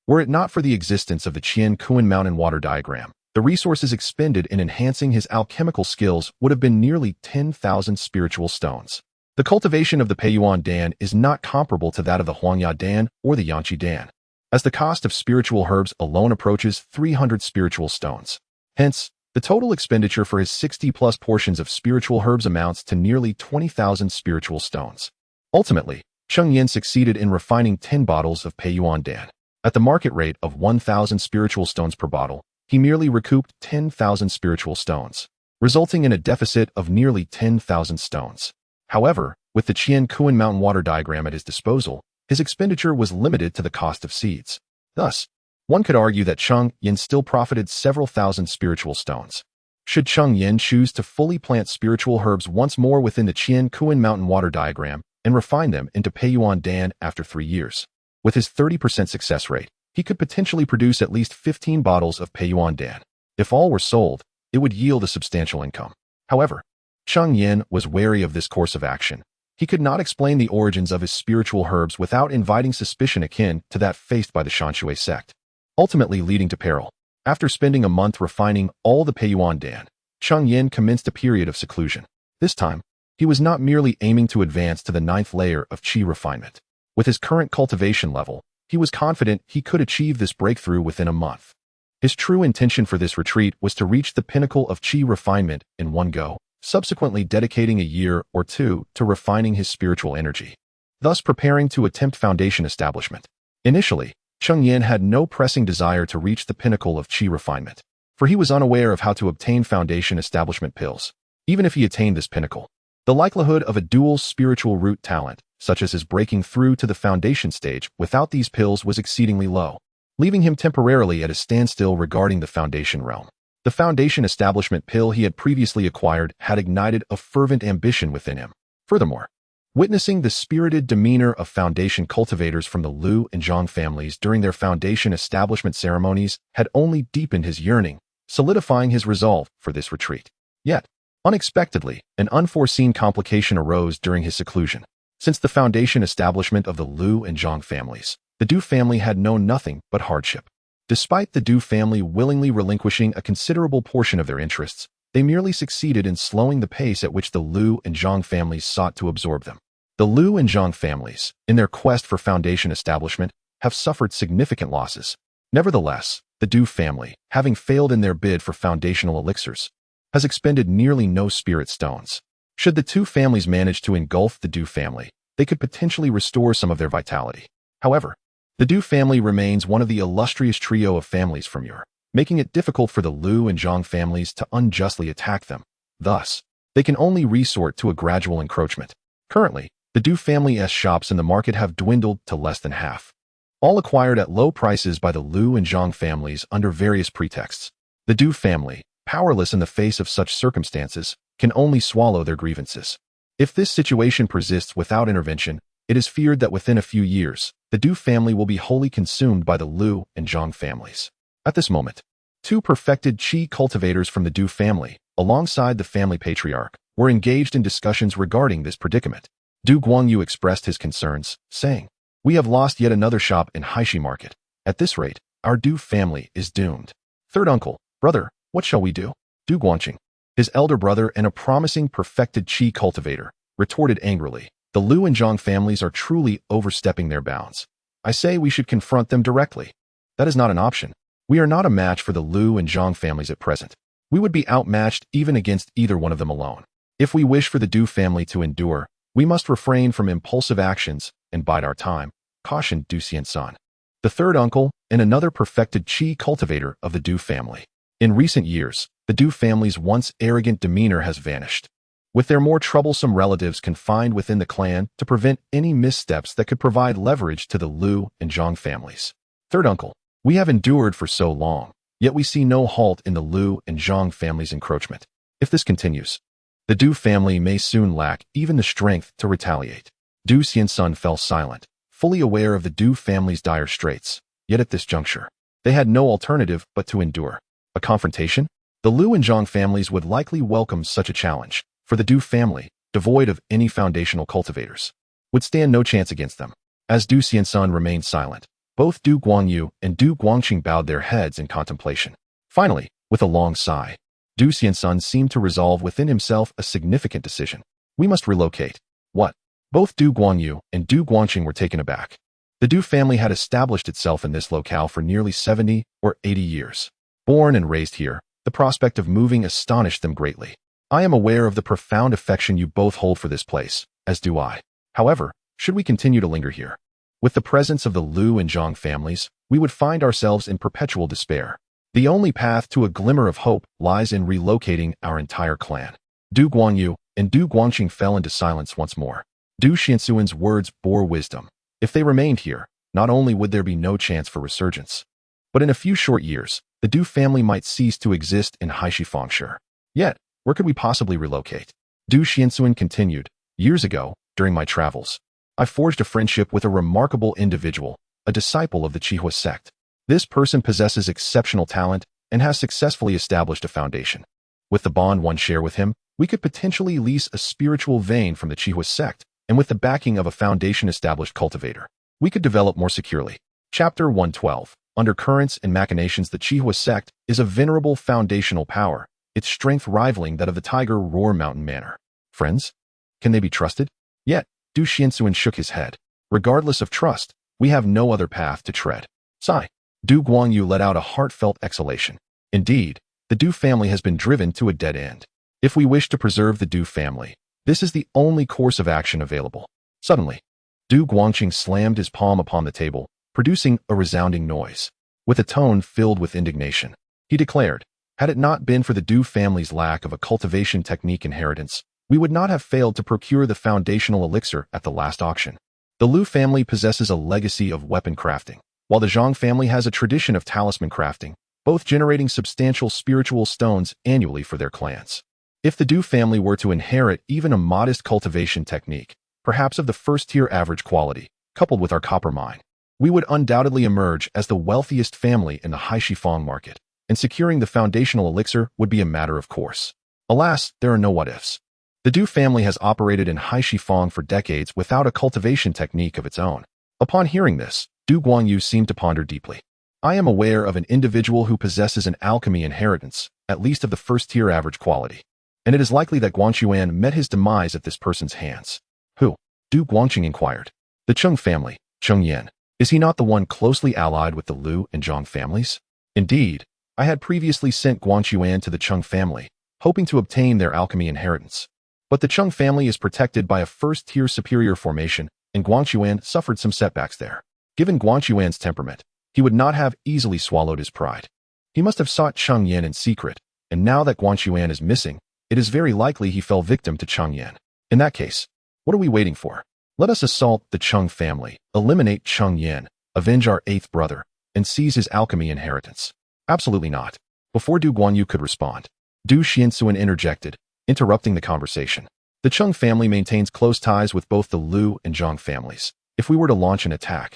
Were it not for the existence of the Qiankuan mountain water diagram, the resources expended in enhancing his alchemical skills would have been nearly 10,000 spiritual stones. The cultivation of the Peiyuan Dan is not comparable to that of the Huangya Dan or the Yanqi Dan, as the cost of spiritual herbs alone approaches 300 spiritual stones. Hence, the total expenditure for his 60-plus portions of spiritual herbs amounts to nearly 20,000 spiritual stones. Ultimately, Cheng Yan succeeded in refining 10 bottles of Peiyuan Dan. At the market rate of 1,000 spiritual stones per bottle, he merely recouped 10,000 spiritual stones, resulting in a deficit of nearly 10,000 stones. However, with the Qian Kuan mountain water diagram at his disposal, his expenditure was limited to the cost of seeds. Thus, one could argue that Cheng Yan still profited several thousand spiritual stones. Should Cheng Yan choose to fully plant spiritual herbs once more within the Qian Kuan mountain water diagram and refine them into Mundane after 3 years? With his 30% success rate, he could potentially produce at least 15 bottles of Mundane. If all were sold, it would yield a substantial income. However, Cheng Yan was wary of this course of action. He could not explain the origins of his spiritual herbs without inviting suspicion akin to that faced by the Shanshui sect, ultimately leading to peril. After spending a month refining all the Mundane, Cheng Yan commenced a period of seclusion. This time, he was not merely aiming to advance to the 9th layer of Qi refinement. With his current cultivation level, he was confident he could achieve this breakthrough within a month. His true intention for this retreat was to reach the pinnacle of Qi refinement in one go, subsequently dedicating a year or 2 to refining his spiritual energy, thus preparing to attempt foundation establishment. Initially, Cheng Yan had no pressing desire to reach the pinnacle of Qi refinement, for he was unaware of how to obtain foundation establishment pills. Even if he attained this pinnacle, the likelihood of a dual spiritual root talent, such as his breaking through to the foundation stage without these pills, was exceedingly low, leaving him temporarily at a standstill regarding the foundation realm. The foundation establishment pill he had previously acquired had ignited a fervent ambition within him. Furthermore, witnessing the spirited demeanor of foundation cultivators from the Liu and Zhang families during their foundation establishment ceremonies had only deepened his yearning, solidifying his resolve for this retreat. Yet, unexpectedly, an unforeseen complication arose during his seclusion. Since the foundation establishment of the Liu and Zhang families, the Du family had known nothing but hardship. Despite the Du family willingly relinquishing a considerable portion of their interests, they merely succeeded in slowing the pace at which the Liu and Zhang families sought to absorb them. The Liu and Zhang families, in their quest for foundation establishment, have suffered significant losses. Nevertheless, the Du family, having failed in their bid for foundational elixirs, has expended nearly no spirit stones. Should the two families manage to engulf the Du family, they could potentially restore some of their vitality. However, the Du family remains one of the illustrious trio of families from Europe, making it difficult for the Liu and Zhang families to unjustly attack them. Thus, they can only resort to a gradual encroachment. Currently, the Du family's shops in the market have dwindled to less than half, all acquired at low prices by the Liu and Zhang families under various pretexts. The Du family, powerless in the face of such circumstances, can only swallow their grievances. If this situation persists without intervention, it is feared that within a few years, the Du family will be wholly consumed by the Liu and Zhang families. At this moment, 2 perfected Qi cultivators from the Du family, alongside the family patriarch, were engaged in discussions regarding this predicament. Du Guangyu expressed his concerns, saying, "We have lost yet another shop in Haishi Market. At this rate, our Du family is doomed." Third uncle, "Brother, what shall we do?" Du Guangqing, his elder brother and a promising perfected Qi cultivator, retorted angrily. "The Liu and Zhang families are truly overstepping their bounds. I say we should confront them directly. That is not an option. We are not a match for the Liu and Zhang families at present. We would be outmatched even against either one of them alone. If we wish for the Du family to endure, we must refrain from impulsive actions and bide our time," cautioned Du Xiansan, the third uncle and another perfected Qi cultivator of the Du family. In recent years, the Du family's once arrogant demeanor has vanished, with their more troublesome relatives confined within the clan to prevent any missteps that could provide leverage to the Liu and Zhang families. Third uncle, "We have endured for so long, yet we see no halt in the Liu and Zhang families' encroachment. If this continues, the Du family may soon lack even the strength to retaliate." Du Xiansun fell silent, fully aware of the Du family's dire straits, yet at this juncture, they had no alternative but to endure. A confrontation? The Liu and Zhang families would likely welcome such a challenge, for the Du family, devoid of any foundational cultivators, would stand no chance against them. As Du Xiansun remained silent, both Du Guangyu and Du Guangqing bowed their heads in contemplation. Finally, with a long sigh, Du Xiansun seemed to resolve within himself a significant decision. "We must relocate." "What?" Both Du Guangyu and Du Guangqing were taken aback. The Du family had established itself in this locale for nearly 70 or 80 years. Born and raised here, the prospect of moving astonished them greatly. "I am aware of the profound affection you both hold for this place, as do I. However, should we continue to linger here, with the presence of the Liu and Zhang families, we would find ourselves in perpetual despair. The only path to a glimmer of hope lies in relocating our entire clan." Du Guangyu, and Du Guangqing fell into silence once more. Du Xianxuan's words bore wisdom. If they remained here, not only would there be no chance for resurgence, but in a few short years, the Du family might cease to exist in Haishifangshi. Yet, where could we possibly relocate? Du Xianxuan continued, years ago, during my travels, I forged a friendship with a remarkable individual, a disciple of the Qihua sect. This person possesses exceptional talent and has successfully established a foundation. With the bond one share with him, we could potentially lease a spiritual vein from the Qihua sect, and with the backing of a foundation-established cultivator, we could develop more securely. Chapter 112. Undercurrents and machinations. The Qihua sect is a venerable foundational power, its strength rivaling that of the Tiger Roar Mountain Manor. Friends? Can they be trusted? Yet, Du Xianxuan shook his head. Regardless of trust, we have no other path to tread. Sigh. Du Guangyu let out a heartfelt exhalation. Indeed, the Du family has been driven to a dead end. If we wish to preserve the Du family, this is the only course of action available. Suddenly, Du Guangqing slammed his palm upon the table, producing a resounding noise. With a tone filled with indignation, he declared, had it not been for the Du family's lack of a cultivation technique inheritance, we would not have failed to procure the foundational elixir at the last auction. The Lu family possesses a legacy of weapon crafting, while the Zhang family has a tradition of talisman crafting, both generating substantial spiritual stones annually for their clans. If the Du family were to inherit even a modest cultivation technique, perhaps of the first-tier average quality, coupled with our copper mine, we would undoubtedly emerge as the wealthiest family in the Haishifang market, and securing the foundational elixir would be a matter of course. Alas, there are no what-ifs. The Du family has operated in Haishifang for decades without a cultivation technique of its own. Upon hearing this, Du Guangyu seemed to ponder deeply. I am aware of an individual who possesses an alchemy inheritance, at least of the first-tier average quality, and it is likely that Guangxuan met his demise at this person's hands. Who? Du Guangqing inquired. The Cheng family, Cheng Yan. Is he not the one closely allied with the Lu and Zhang families? Indeed, I had previously sent Guangxuan to the Cheng family, hoping to obtain their alchemy inheritance. But the Cheng family is protected by a first-tier superior formation, and Guangxuan suffered some setbacks there. Given Guangxuan's temperament, he would not have easily swallowed his pride. He must have sought Cheng Yan in secret, and now that Guangxuan is missing, it is very likely he fell victim to Cheng Yan. In that case, what are we waiting for? Let us assault the Cheng family, eliminate Cheng Yan, avenge our eighth brother, and seize his alchemy inheritance. Absolutely not. Before Du Guangyu could respond, Du Xianxuan interjected, interrupting the conversation. The Cheng family maintains close ties with both the Lu and Zhang families. If we were to launch an attack,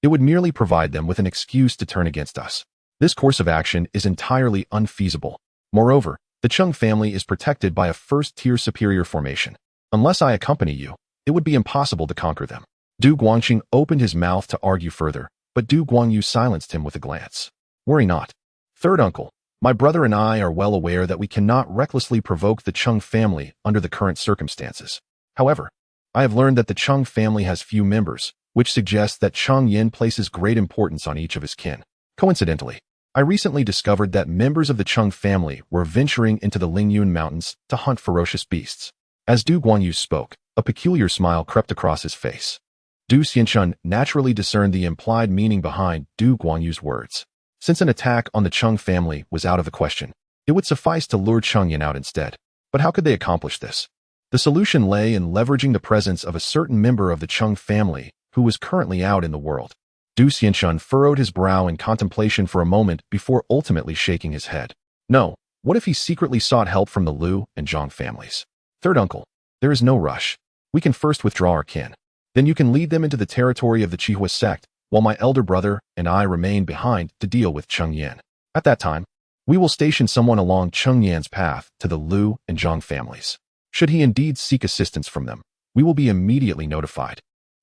it would merely provide them with an excuse to turn against us. This course of action is entirely unfeasible. Moreover, the Cheng family is protected by a first-tier superior formation. Unless I accompany you, it would be impossible to conquer them. Du Guangqing opened his mouth to argue further, but Du Guangyu silenced him with a glance. Worry not. Third uncle, my brother and I are well aware that we cannot recklessly provoke the Cheng family under the current circumstances. However, I have learned that the Cheng family has few members, which suggests that Cheng Yan places great importance on each of his kin. Coincidentally, I recently discovered that members of the Cheng family were venturing into the Lingyun Mountains to hunt ferocious beasts. As Du Guangyu spoke, a peculiar smile crept across his face. Du Xianxuan naturally discerned the implied meaning behind Du Guangyu's words. Since an attack on the Cheng family was out of the question, it would suffice to lure Cheng Yan out instead. But how could they accomplish this? The solution lay in leveraging the presence of a certain member of the Cheng family who was currently out in the world. Du Xianxuan furrowed his brow in contemplation for a moment before ultimately shaking his head. No, what if he secretly sought help from the Lu and Zhang families? Third uncle, there is no rush. We can first withdraw our kin. Then you can lead them into the territory of the Qihua sect, while my elder brother and I remain behind to deal with Cheng Yan. At that time, we will station someone along Cheng Yan's path to the Lu and Zhang families. Should he indeed seek assistance from them, we will be immediately notified.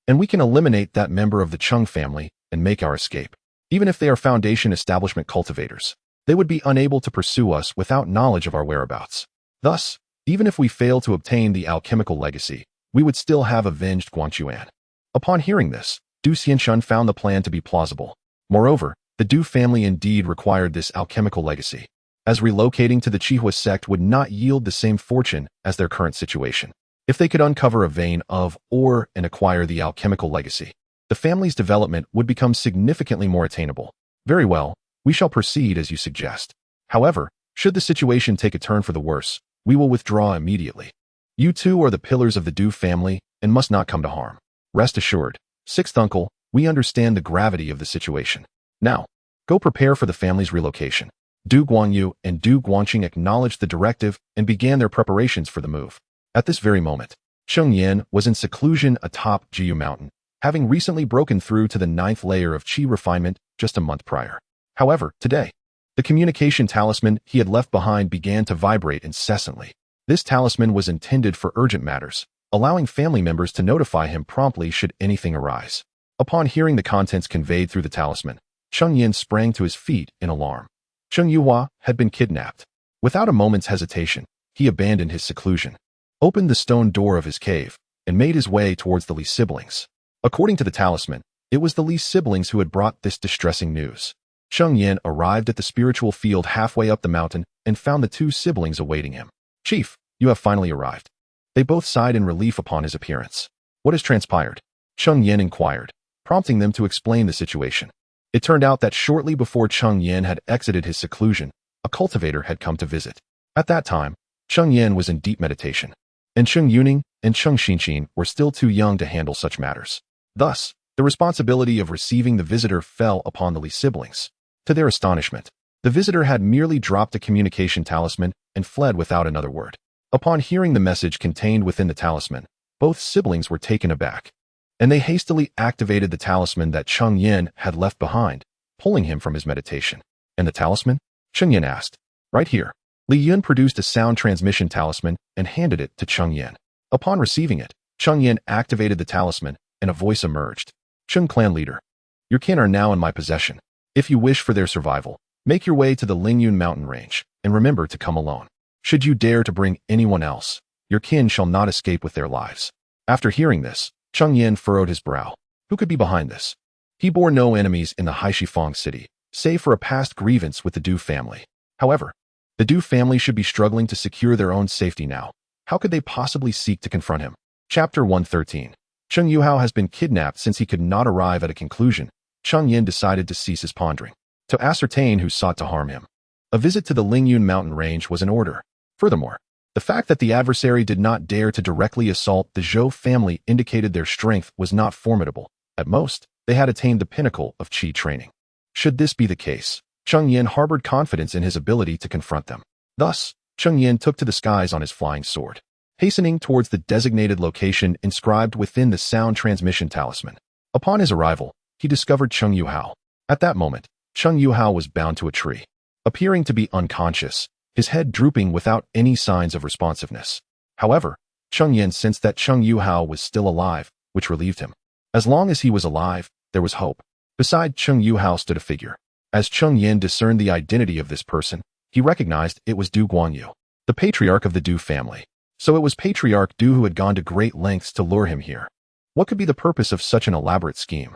And we can eliminate that member of the Cheng family and make our escape. Even if they are Foundation establishment cultivators, they would be unable to pursue us without knowledge of our whereabouts. Thus, even if we fail to obtain the alchemical legacy, we would still have avenged Guangxuan. Upon hearing this, Du Xianxuan found the plan to be plausible. Moreover, the Du family indeed required this alchemical legacy, as relocating to the Qihua sect would not yield the same fortune as their current situation. If they could uncover a vein of ore and acquire the alchemical legacy, the family's development would become significantly more attainable. Very well, we shall proceed as you suggest. However, should the situation take a turn for the worse, we will withdraw immediately. You two are the pillars of the Du family and must not come to harm. Rest assured, sixth uncle, we understand the gravity of the situation. Now, go prepare for the family's relocation. Du Guanyu and Du Guanqing acknowledged the directive and began their preparations for the move. At this very moment, Cheng Yan was in seclusion atop Jiu Mountain, having recently broken through to the 9th layer of Qi refinement just a month prior. However, today, the communication talisman he had left behind began to vibrate incessantly. This talisman was intended for urgent matters, allowing family members to notify him promptly should anything arise. Upon hearing the contents conveyed through the talisman, Cheng Yan sprang to his feet in alarm. Cheng Yuhua had been kidnapped. Without a moment's hesitation, he abandoned his seclusion, opened the stone door of his cave, and made his way towards the Li siblings. According to the talisman, it was the Li siblings who had brought this distressing news. Cheng Yan arrived at the spiritual field halfway up the mountain and found the two siblings awaiting him. Chief, you have finally arrived. They both sighed in relief upon his appearance. What has transpired? Cheng Yan inquired, prompting them to explain the situation. It turned out that shortly before Cheng Yan had exited his seclusion, a cultivator had come to visit. At that time, Cheng Yan was in deep meditation, and Cheng Yuning and Cheng Xinqin were still too young to handle such matters. Thus, the responsibility of receiving the visitor fell upon the Li siblings. To their astonishment, the visitor had merely dropped a communication talisman and fled without another word. Upon hearing the message contained within the talisman, both siblings were taken aback, and they hastily activated the talisman that Cheng Yan had left behind, pulling him from his meditation. And the talisman? Cheng Yan asked. Right here. Li Yun produced a sound transmission talisman and handed it to Cheng Yan. Upon receiving it, Cheng Yan activated the talisman, and a voice emerged. Cheng clan leader, your kin are now in my possession. If you wish for their survival, make your way to the Lingyun mountain range, and remember to come alone. Should you dare to bring anyone else, your kin shall not escape with their lives. After hearing this, Cheng Yan furrowed his brow. Who could be behind this? He bore no enemies in the Haishifang city, save for a past grievance with the Du family. However, the Du family should be struggling to secure their own safety now. How could they possibly seek to confront him? Chapter 113. Cheng Yuhao has been kidnapped. Since he could not arrive at a conclusion, Cheng Yan decided to cease his pondering, to ascertain who sought to harm him. A visit to the Lingyun mountain range was in order. Furthermore, the fact that the adversary did not dare to directly assault the Zhou family indicated their strength was not formidable. At most, they had attained the pinnacle of Qi training. Should this be the case, Cheng Yan harbored confidence in his ability to confront them. Thus, Cheng Yan took to the skies on his flying sword, hastening towards the designated location inscribed within the sound transmission talisman. Upon his arrival, he discovered Cheng Yuhao. At that moment, Cheng Yuhao was bound to a tree, appearing to be unconscious, his head drooping without any signs of responsiveness. However, Cheng Yan sensed that Cheng Yuhao was still alive, which relieved him. As long as he was alive, there was hope. Beside Cheng Yuhao stood a figure. As Cheng Yan discerned the identity of this person, he recognized it was Du Guanyu, the patriarch of the Du family. So it was Patriarch Du who had gone to great lengths to lure him here. What could be the purpose of such an elaborate scheme?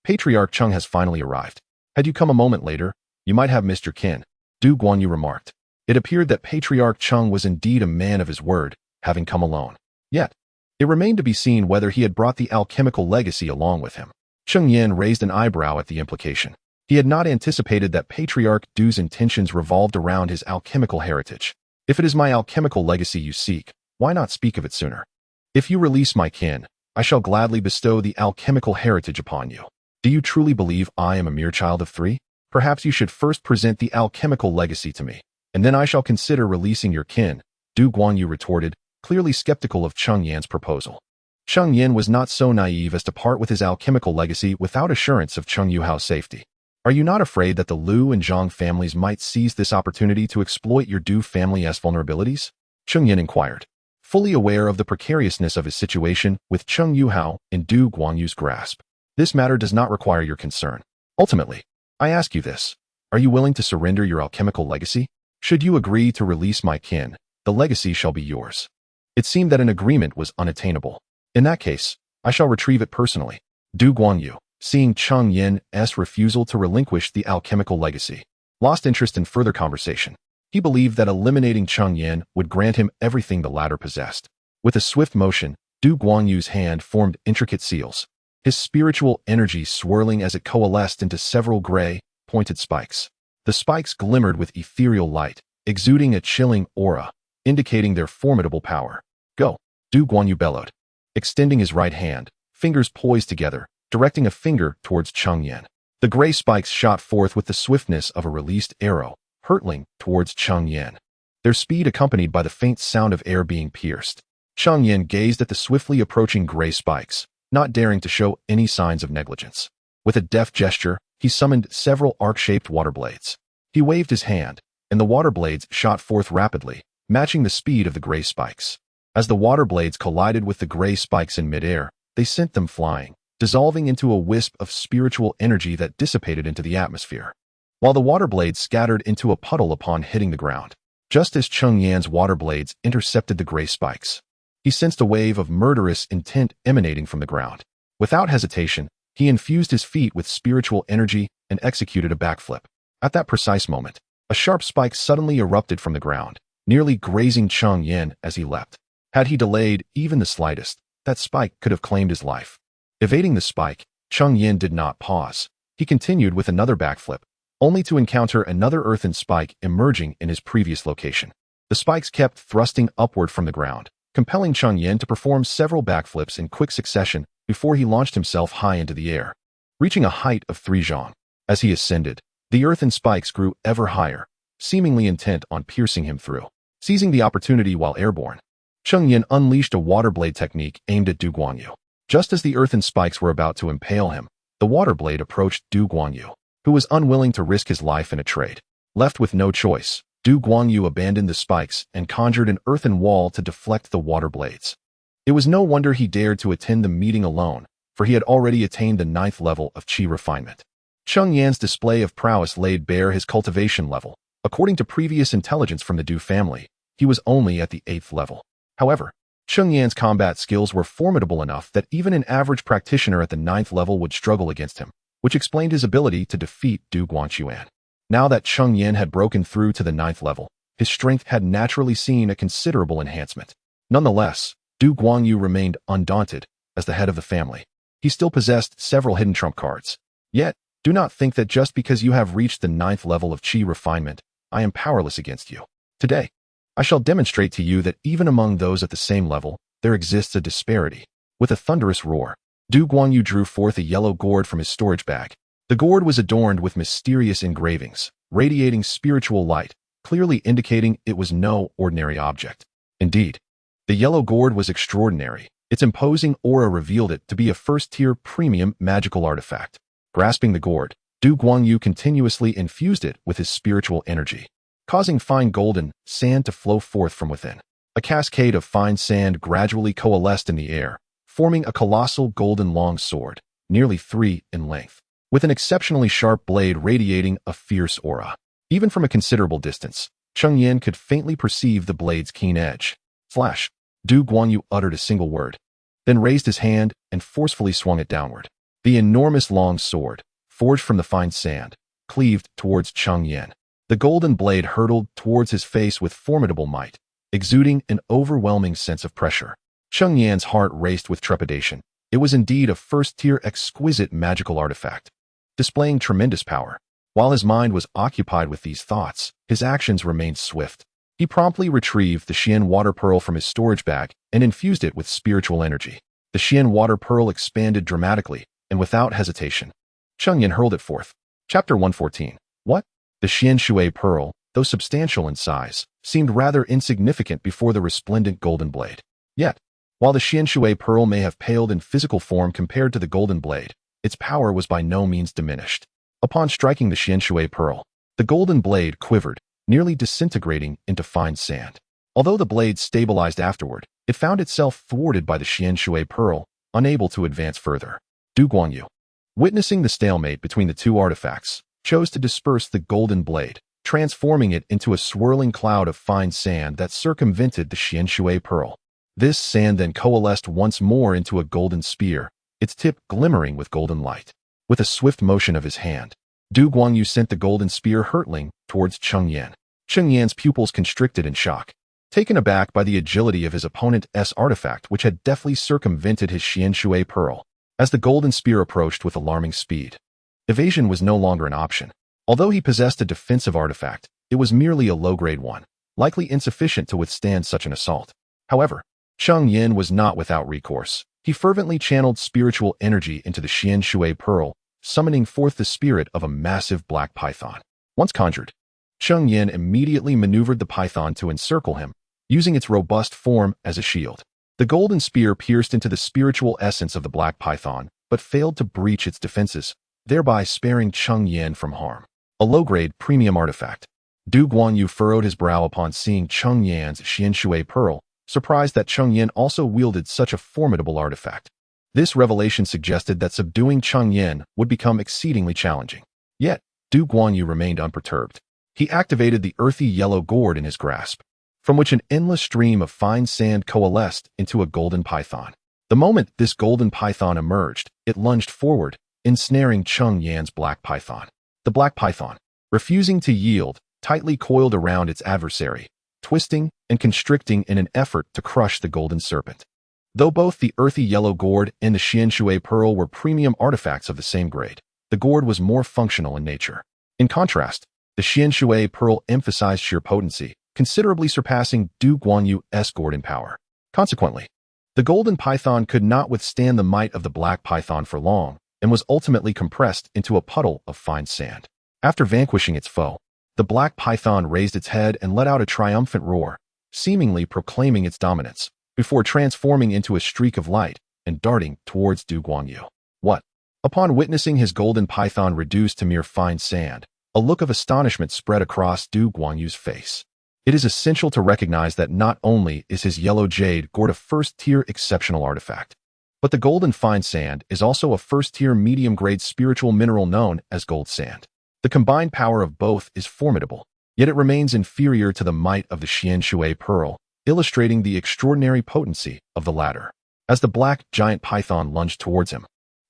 Patriarch Cheng has finally arrived. Had you come a moment later, you might have missed your kin, Du Guanyu remarked. It appeared that Patriarch Cheng was indeed a man of his word, having come alone. Yet, it remained to be seen whether he had brought the alchemical legacy along with him. Cheng Yan raised an eyebrow at the implication. He had not anticipated that Patriarch Du's intentions revolved around his alchemical heritage. If it is my alchemical legacy you seek, why not speak of it sooner? If you release my kin, I shall gladly bestow the alchemical heritage upon you. Do you truly believe I am a mere child of 3? Perhaps you should first present the alchemical legacy to me, and then I shall consider releasing your kin, Du Guanyu retorted, clearly skeptical of Cheng Yan's proposal. Cheng Yan was not so naive as to part with his alchemical legacy without assurance of Cheng Yuhao's safety. Are you not afraid that the Liu and Zhang families might seize this opportunity to exploit your Du family's vulnerabilities? Cheng Yan inquired, fully aware of the precariousness of his situation with Cheng Yuhao in Du Guanyu's grasp. This matter does not require your concern. Ultimately, I ask you this. Are you willing to surrender your alchemical legacy? Should you agree to release my kin, the legacy shall be yours. It seemed that an agreement was unattainable. In that case, I shall retrieve it personally. Du Guanyu, seeing Cheng Yan's refusal to relinquish the alchemical legacy, lost interest in further conversation. He believed that eliminating Cheng Yan would grant him everything the latter possessed. With a swift motion, Du Guanyu's hand formed intricate seals, his spiritual energy swirling as it coalesced into several gray, pointed spikes. The spikes glimmered with ethereal light, exuding a chilling aura, indicating their formidable power. Go! Du Guanyu bellowed, extending his right hand, fingers poised together, directing a finger towards Cheng Yan. The gray spikes shot forth with the swiftness of a released arrow, hurtling towards Cheng Yan, their speed accompanied by the faint sound of air being pierced. Cheng Yan gazed at the swiftly approaching gray spikes, not daring to show any signs of negligence. With a deft gesture, he summoned several arc-shaped water blades. He waved his hand, and the water blades shot forth rapidly, matching the speed of the gray spikes. As the water blades collided with the gray spikes in midair, they sent them flying, dissolving into a wisp of spiritual energy that dissipated into the atmosphere, while the water blades scattered into a puddle upon hitting the ground. Just as Cheng Yan's water blades intercepted the gray spikes, he sensed a wave of murderous intent emanating from the ground. Without hesitation, he infused his feet with spiritual energy and executed a backflip. At that precise moment, a sharp spike suddenly erupted from the ground, nearly grazing Cheng Yan as he leapt. Had he delayed even the slightest, that spike could have claimed his life. Evading the spike, Cheng Yan did not pause. He continued with another backflip, only to encounter another earthen spike emerging in his previous location. The spikes kept thrusting upward from the ground, compelling Cheng Yan to perform several backflips in quick succession before he launched himself high into the air, reaching a height of 3 zhang. As he ascended, the earthen spikes grew ever higher, seemingly intent on piercing him through. Seizing the opportunity while airborne, Cheng Yan unleashed a water blade technique aimed at Du Guanyu. Just as the earthen spikes were about to impale him, the water blade approached Du Guanyu, who was unwilling to risk his life in a trade. Left with no choice, Du Guanyu abandoned the spikes and conjured an earthen wall to deflect the water blades. It was no wonder he dared to attend the meeting alone, for he had already attained the 9th level of Qi refinement. Cheng Yan's display of prowess laid bare his cultivation level. According to previous intelligence from the Du family, he was only at the 8th level. However, Cheng Yan's combat skills were formidable enough that even an average practitioner at the 9th level would struggle against him, which explained his ability to defeat Du Guanxuan. Now that Cheng Yan had broken through to the 9th level, his strength had naturally seen a considerable enhancement. Nonetheless, Du Guanyu remained undaunted as the head of the family. He still possessed several hidden trump cards. Yet, do not think that just because you have reached the 9th level of Qi refinement, I am powerless against you. Today, I shall demonstrate to you that even among those at the same level, there exists a disparity. With a thunderous roar, Du Guanyu drew forth a yellow gourd from his storage bag. The gourd was adorned with mysterious engravings, radiating spiritual light, clearly indicating it was no ordinary object. Indeed, the yellow gourd was extraordinary. Its imposing aura revealed it to be a first-tier premium magical artifact. Grasping the gourd, Du Guanyu continuously infused it with his spiritual energy, causing fine golden sand to flow forth from within. A cascade of fine sand gradually coalesced in the air, forming a colossal golden long sword, nearly 3 in length, with an exceptionally sharp blade radiating a fierce aura. Even from a considerable distance, Cheng Yan could faintly perceive the blade's keen edge. Flash! Du Guanyu uttered a single word, then raised his hand and forcefully swung it downward. The enormous long sword, forged from the fine sand, cleaved towards Cheng Yan. The golden blade hurtled towards his face with formidable might, exuding an overwhelming sense of pressure. Cheng Yan's heart raced with trepidation. It was indeed a first-tier exquisite magical artifact, displaying tremendous power. While his mind was occupied with these thoughts, his actions remained swift. He promptly retrieved the Xian water pearl from his storage bag and infused it with spiritual energy. The Xian water pearl expanded dramatically, and without hesitation, Cheng Yan hurled it forth. Chapter 114. What? The Xian Shui pearl, though substantial in size, seemed rather insignificant before the resplendent golden blade. Yet, while the Xian Shui pearl may have paled in physical form compared to the golden blade, its power was by no means diminished. Upon striking the Xian Shui pearl, the golden blade quivered, nearly disintegrating into fine sand. Although the blade stabilized afterward, it found itself thwarted by the Xian Shui pearl, unable to advance further. Du Guanyu, witnessing the stalemate between the two artifacts, chose to disperse the golden blade, transforming it into a swirling cloud of fine sand that circumvented the Xian Shui pearl. This sand then coalesced once more into a golden spear, its tip glimmering with golden light. With a swift motion of his hand, Du Guanyu sent the golden spear hurtling towards Cheng Yan. Cheng Yan's pupils constricted in shock, taken aback by the agility of his opponent's artifact which had deftly circumvented his Xian Shui pearl. As the golden spear approached with alarming speed, evasion was no longer an option. Although he possessed a defensive artifact, it was merely a low-grade one, likely insufficient to withstand such an assault. However, Cheng Yan was not without recourse. He fervently channeled spiritual energy into the Xian Shui pearl, summoning forth the spirit of a massive black python. Once conjured, Cheng Yan immediately maneuvered the python to encircle him, using its robust form as a shield. The golden spear pierced into the spiritual essence of the black python, but failed to breach its defenses, thereby sparing Cheng Yan from harm. A low-grade premium artifact. Du Guanyu furrowed his brow upon seeing Cheng Yan's Xian Shui pearl, surprised that Cheng Yan also wielded such a formidable artifact. This revelation suggested that subduing Cheng Yan would become exceedingly challenging. Yet, Du Guanyu remained unperturbed. He activated the earthy yellow gourd in his grasp, from which an endless stream of fine sand coalesced into a golden python. The moment this golden python emerged, it lunged forward, ensnaring Cheng Yan's black python. The black python, refusing to yield, tightly coiled around its adversary, twisting and constricting in an effort to crush the golden serpent. Though both the earthy yellow gourd and the Xian Shui pearl were premium artifacts of the same grade, the gourd was more functional in nature. In contrast, the Xian Shui pearl emphasized sheer potency, considerably surpassing Du Guanyu's gourd in power. Consequently, the golden python could not withstand the might of the black python for long, and was ultimately compressed into a puddle of fine sand. After vanquishing its foe, the black python raised its head and let out a triumphant roar, seemingly proclaiming its dominance, before transforming into a streak of light and darting towards Du Guanyu. What? Upon witnessing his golden python reduced to mere fine sand, a look of astonishment spread across Du Guanyu's face. It is essential to recognize that not only is his yellow jade gourd a first-tier exceptional artifact, but the golden fine sand is also a first-tier medium-grade spiritual mineral known as gold sand. The combined power of both is formidable, yet it remains inferior to the might of the Xian Shui pearl, illustrating the extraordinary potency of the latter. As the black giant python lunged towards him,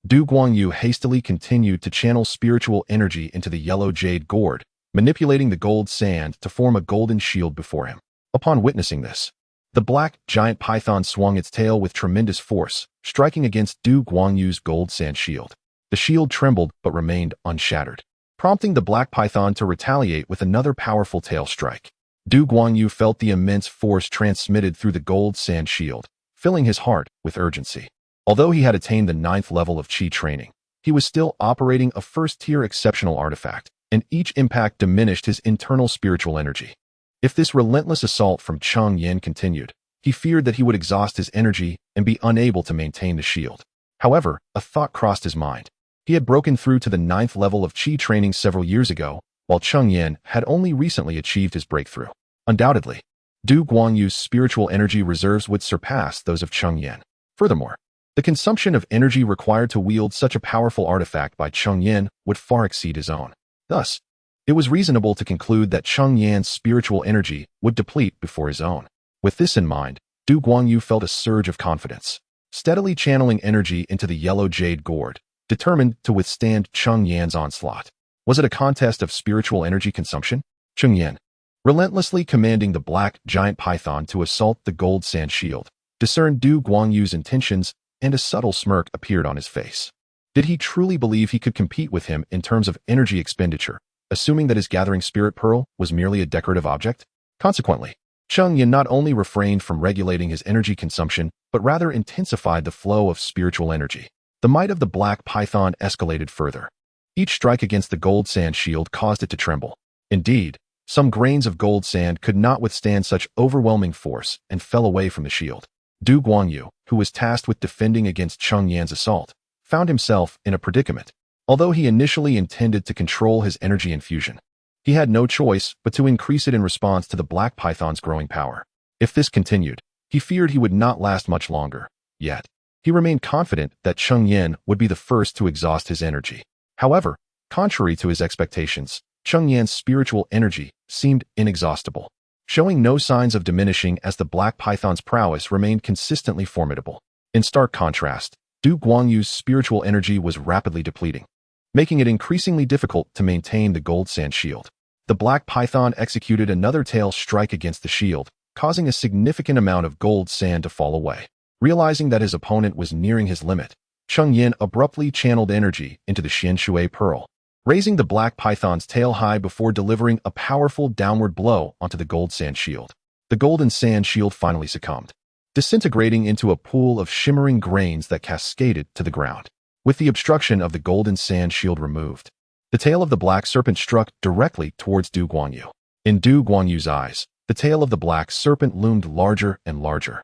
Du Guanyu hastily continued to channel spiritual energy into the yellow jade gourd, manipulating the gold sand to form a golden shield before him. Upon witnessing this, the black giant python swung its tail with tremendous force, striking against Du Guanyu's gold sand shield. The shield trembled but remained unshattered, prompting the black python to retaliate with another powerful tail strike. Du Guanyu felt the immense force transmitted through the gold sand shield, filling his heart with urgency. Although he had attained the 9th level of Qi training, he was still operating a first-tier exceptional artifact, and each impact diminished his internal spiritual energy. If this relentless assault from Cheng Yan continued, he feared that he would exhaust his energy and be unable to maintain the shield. However, a thought crossed his mind. He had broken through to the 9th level of Qi training several years ago, while Cheng Yan had only recently achieved his breakthrough. Undoubtedly, Du Guanyu's spiritual energy reserves would surpass those of Cheng Yan. Furthermore, the consumption of energy required to wield such a powerful artifact by Cheng Yan would far exceed his own. Thus, it was reasonable to conclude that Cheng Yan's spiritual energy would deplete before his own. With this in mind, Du Guanyu felt a surge of confidence, steadily channeling energy into the yellow jade gourd, determined to withstand Cheng Yan's onslaught. Was it a contest of spiritual energy consumption? Cheng Yan, relentlessly commanding the black giant python to assault the gold sand shield, discerned Du Guanyu's intentions, and a subtle smirk appeared on his face. Did he truly believe he could compete with him in terms of energy expenditure, assuming that his gathering spirit pearl was merely a decorative object? Consequently, Cheng Yan not only refrained from regulating his energy consumption, but rather intensified the flow of spiritual energy. The might of the black python escalated further. Each strike against the gold sand shield caused it to tremble. Indeed, some grains of gold sand could not withstand such overwhelming force and fell away from the shield. Du Guanyu, who was tasked with defending against Cheng Yan's assault, found himself in a predicament. Although he initially intended to control his energy infusion, he had no choice but to increase it in response to the black python's growing power. If this continued, he feared he would not last much longer. Yet, he remained confident that Cheng Yan would be the first to exhaust his energy. However, contrary to his expectations, Cheng Yan's spiritual energy seemed inexhaustible, showing no signs of diminishing as the black python's prowess remained consistently formidable. In stark contrast, Du Guanyu's spiritual energy was rapidly depleting, making it increasingly difficult to maintain the gold sand shield. The black python executed another tail strike against the shield, causing a significant amount of gold sand to fall away. Realizing that his opponent was nearing his limit, Cheng Yan abruptly channeled energy into the Xian Shui pearl, raising the black python's tail high before delivering a powerful downward blow onto the gold sand shield. The golden sand shield finally succumbed. disintegrating into a pool of shimmering grains that cascaded to the ground. With the obstruction of the golden sand shield removed, the tail of the black serpent struck directly towards Du Guanyu. In Du Guanyu's eyes, the tail of the black serpent loomed larger and larger,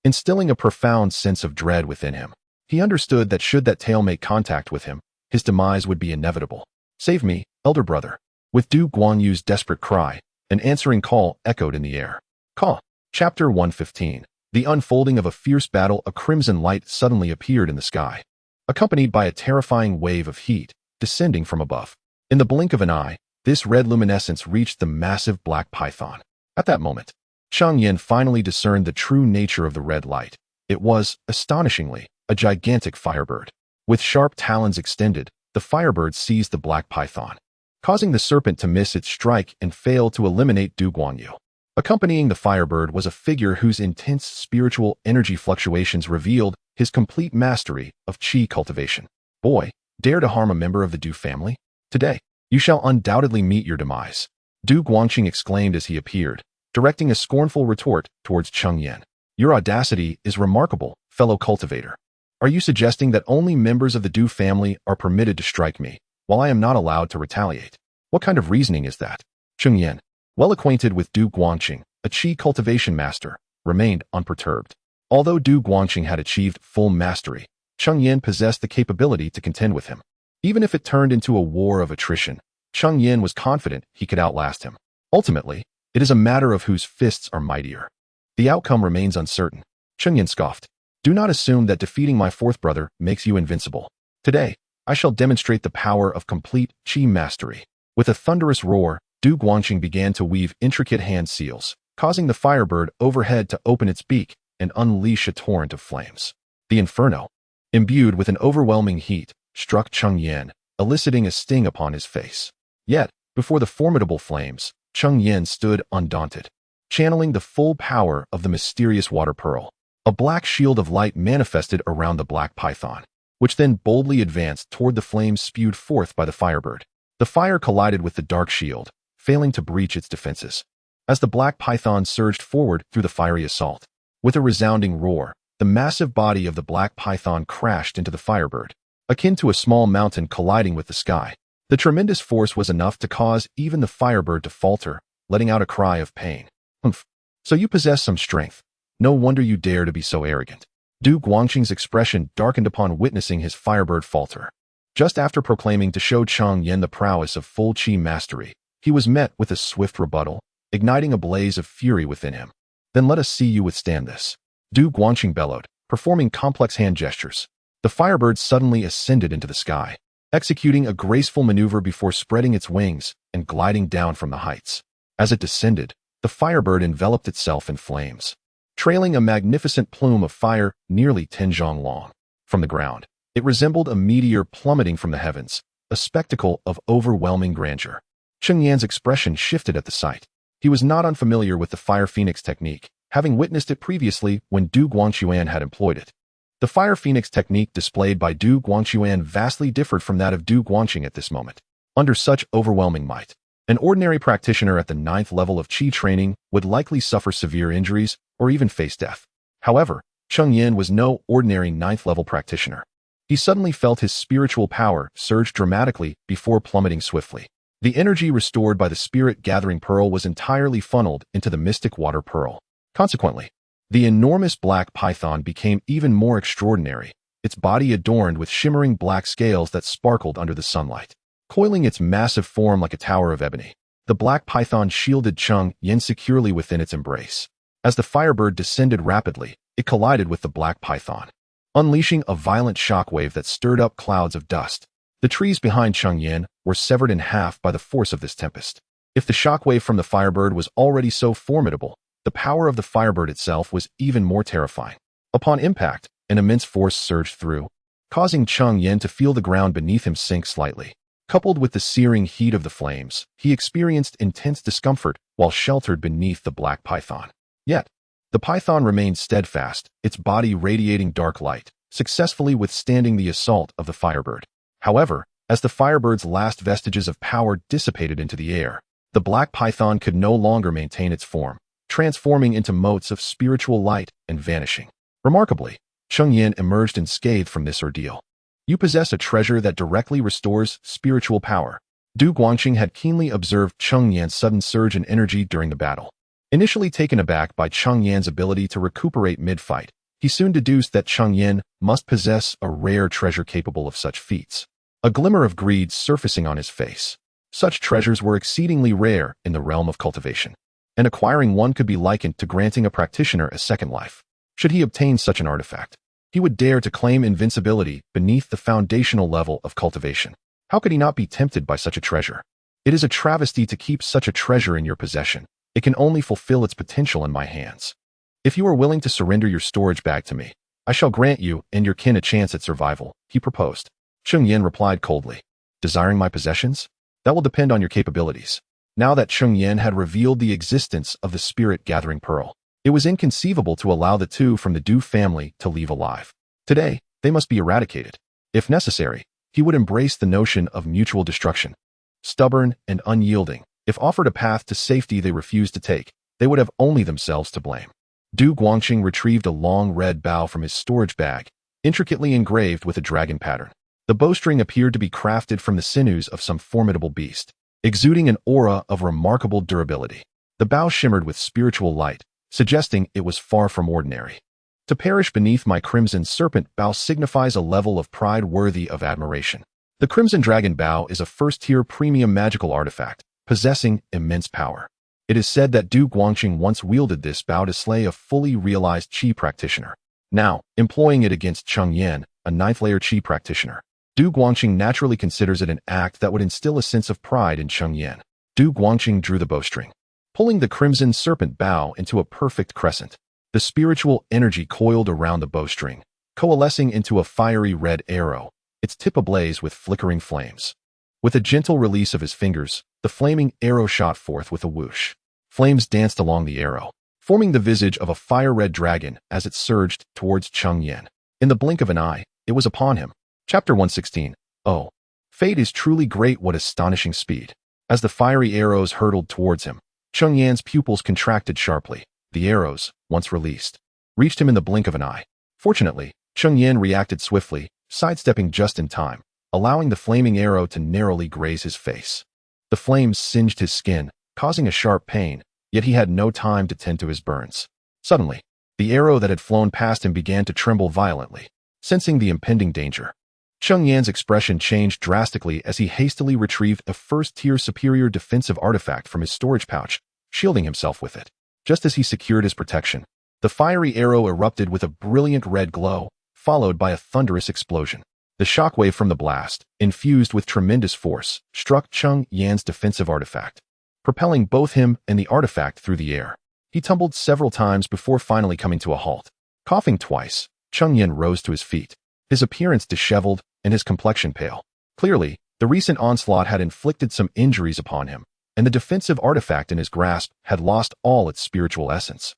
instilling a profound sense of dread within him. He understood that should that tail make contact with him, his demise would be inevitable. "Save me, elder brother." With Du Guanyu's desperate cry, an answering call echoed in the air. Ka. Chapter 115. The unfolding of a fierce battle. A crimson light suddenly appeared in the sky, accompanied by a terrifying wave of heat descending from above. In the blink of an eye, this red luminescence reached the massive black python. At that moment, Cheng Yan finally discerned the true nature of the red light. It was, astonishingly, a gigantic firebird. With sharp talons extended, the firebird seized the black python, causing the serpent to miss its strike and fail to eliminate Du Guanyu. Accompanying the firebird was a figure whose intense spiritual energy fluctuations revealed his complete mastery of Qi cultivation. "Boy, dare to harm a member of the Du family? Today, you shall undoubtedly meet your demise," Du Guangqing exclaimed as he appeared, directing a scornful retort towards Cheng Yan. "Your audacity is remarkable, fellow cultivator. Are you suggesting that only members of the Du family are permitted to strike me, while I am not allowed to retaliate? What kind of reasoning is that?" Cheng Yan, well acquainted with Du Guangqing, a Qi cultivation master, remained unperturbed. Although Du Guangqing had achieved full mastery, Cheng Yan possessed the capability to contend with him. Even if it turned into a war of attrition, Cheng Yan was confident he could outlast him. Ultimately, it is a matter of whose fists are mightier. The outcome remains uncertain. Cheng Yan scoffed. "Do not assume that defeating my fourth brother makes you invincible. Today, I shall demonstrate the power of complete Qi mastery." With a thunderous roar, Du Guangqing began to weave intricate hand seals, causing the firebird overhead to open its beak and unleash a torrent of flames. The inferno, imbued with an overwhelming heat, struck Cheng Yan, eliciting a sting upon his face. Yet, before the formidable flames, Cheng Yan stood undaunted, channeling the full power of the mysterious water pearl. A black shield of light manifested around the black python, which then boldly advanced toward the flames spewed forth by the firebird. The fire collided with the dark shield, failing to breach its defenses. As the black python surged forward through the fiery assault, with a resounding roar, the massive body of the black python crashed into the firebird, akin to a small mountain colliding with the sky. The tremendous force was enough to cause even the firebird to falter, letting out a cry of pain. "Humph. So you possess some strength. No wonder you dare to be so arrogant." Du Guangqing's expression darkened upon witnessing his firebird falter. Just after proclaiming to show Cheng Yan the prowess of full Qi mastery, he was met with a swift rebuttal, igniting a blaze of fury within him. "Then let us see you withstand this." Du Guangqing bellowed, performing complex hand gestures. The firebird suddenly ascended into the sky, executing a graceful maneuver before spreading its wings and gliding down from the heights. As it descended, the firebird enveloped itself in flames, trailing a magnificent plume of fire nearly 10 zhang long. From the ground, it resembled a meteor plummeting from the heavens, a spectacle of overwhelming grandeur. Cheng Yan's expression shifted at the sight. He was not unfamiliar with the Fire Phoenix technique, having witnessed it previously when Du Guangquan had employed it. The Fire Phoenix technique displayed by Du Guangquan vastly differed from that of Du Guangqing at this moment. Under such overwhelming might, an ordinary practitioner at the 9th level of Qi training would likely suffer severe injuries or even face death. However, Cheng Yan was no ordinary 9th level practitioner. He suddenly felt his spiritual power surge dramatically before plummeting swiftly. The energy restored by the spirit-gathering pearl was entirely funneled into the mystic water pearl. Consequently, the enormous black python became even more extraordinary, its body adorned with shimmering black scales that sparkled under the sunlight. Coiling its massive form like a tower of ebony, the black python shielded Cheng Yan securely within its embrace. As the firebird descended rapidly, it collided with the black python, unleashing a violent shockwave that stirred up clouds of dust. The trees behind Cheng Yan were severed in half by the force of this tempest. If the shockwave from the firebird was already so formidable, the power of the firebird itself was even more terrifying. Upon impact, an immense force surged through, causing Cheng Yan to feel the ground beneath him sink slightly. Coupled with the searing heat of the flames, he experienced intense discomfort while sheltered beneath the black python. Yet, the python remained steadfast, its body radiating dark light, successfully withstanding the assault of the firebird. However, as the firebird's last vestiges of power dissipated into the air, the black python could no longer maintain its form, transforming into motes of spiritual light and vanishing. Remarkably, Cheng Yan emerged unscathed from this ordeal. You possess a treasure that directly restores spiritual power. Du Guangqing had keenly observed Cheng Yan's sudden surge in energy during the battle. Initially taken aback by Cheng Yan's ability to recuperate mid-fight, he soon deduced that Cheng Yan must possess a rare treasure capable of such feats. A glimmer of greed surfacing on his face. Such treasures were exceedingly rare in the realm of cultivation, and acquiring one could be likened to granting a practitioner a second life. Should he obtain such an artifact, he would dare to claim invincibility beneath the foundational level of cultivation. How could he not be tempted by such a treasure? It is a travesty to keep such a treasure in your possession. It can only fulfill its potential in my hands. If you are willing to surrender your storage bag to me, I shall grant you and your kin a chance at survival, he proposed. Cheng Yan replied coldly. Desiring my possessions? That will depend on your capabilities. Now that Cheng Yan had revealed the existence of the spirit-gathering pearl, it was inconceivable to allow the two from the Du family to leave alive. Today, they must be eradicated. If necessary, he would embrace the notion of mutual destruction. Stubborn and unyielding, if offered a path to safety they refused to take, they would have only themselves to blame. Du Guangqing retrieved a long red bow from his storage bag, intricately engraved with a dragon pattern. The bowstring appeared to be crafted from the sinews of some formidable beast, exuding an aura of remarkable durability. The bow shimmered with spiritual light, suggesting it was far from ordinary. To perish beneath my crimson serpent bow signifies a level of pride worthy of admiration. The Crimson Dragon Bow is a first-tier premium magical artifact, possessing immense power. It is said that Du Guangqing once wielded this bow to slay a fully realized Qi practitioner. Now, employing it against Cheng Yan, a ninth-layer Qi practitioner, Du Guangqing naturally considers it an act that would instill a sense of pride in Cheng Yan. Du Guangqing drew the bowstring, pulling the Crimson Serpent bow into a perfect crescent. The spiritual energy coiled around the bowstring, coalescing into a fiery red arrow, its tip ablaze with flickering flames. With a gentle release of his fingers, the flaming arrow shot forth with a whoosh. Flames danced along the arrow, forming the visage of a fire-red dragon as it surged towards Cheng Yan. In the blink of an eye, it was upon him. Chapter 116. Oh, fate is truly great, what astonishing speed. As the fiery arrows hurtled towards him, Cheng Yan's pupils contracted sharply. The arrows, once released, reached him in the blink of an eye. Fortunately, Cheng Yan reacted swiftly, sidestepping just in time, allowing the flaming arrow to narrowly graze his face. The flames singed his skin, causing a sharp pain, yet he had no time to tend to his burns. Suddenly, the arrow that had flown past him began to tremble violently, sensing the impending danger. Cheng Yan's expression changed drastically as he hastily retrieved a first-tier superior defensive artifact from his storage pouch, shielding himself with it. Just as he secured his protection, the fiery arrow erupted with a brilliant red glow, followed by a thunderous explosion. The shockwave from the blast, infused with tremendous force, struck Cheng Yan's defensive artifact, propelling both him and the artifact through the air. He tumbled several times before finally coming to a halt. Coughing twice, Cheng Yan rose to his feet, his appearance disheveled and his complexion pale. Clearly, the recent onslaught had inflicted some injuries upon him, and the defensive artifact in his grasp had lost all its spiritual essence,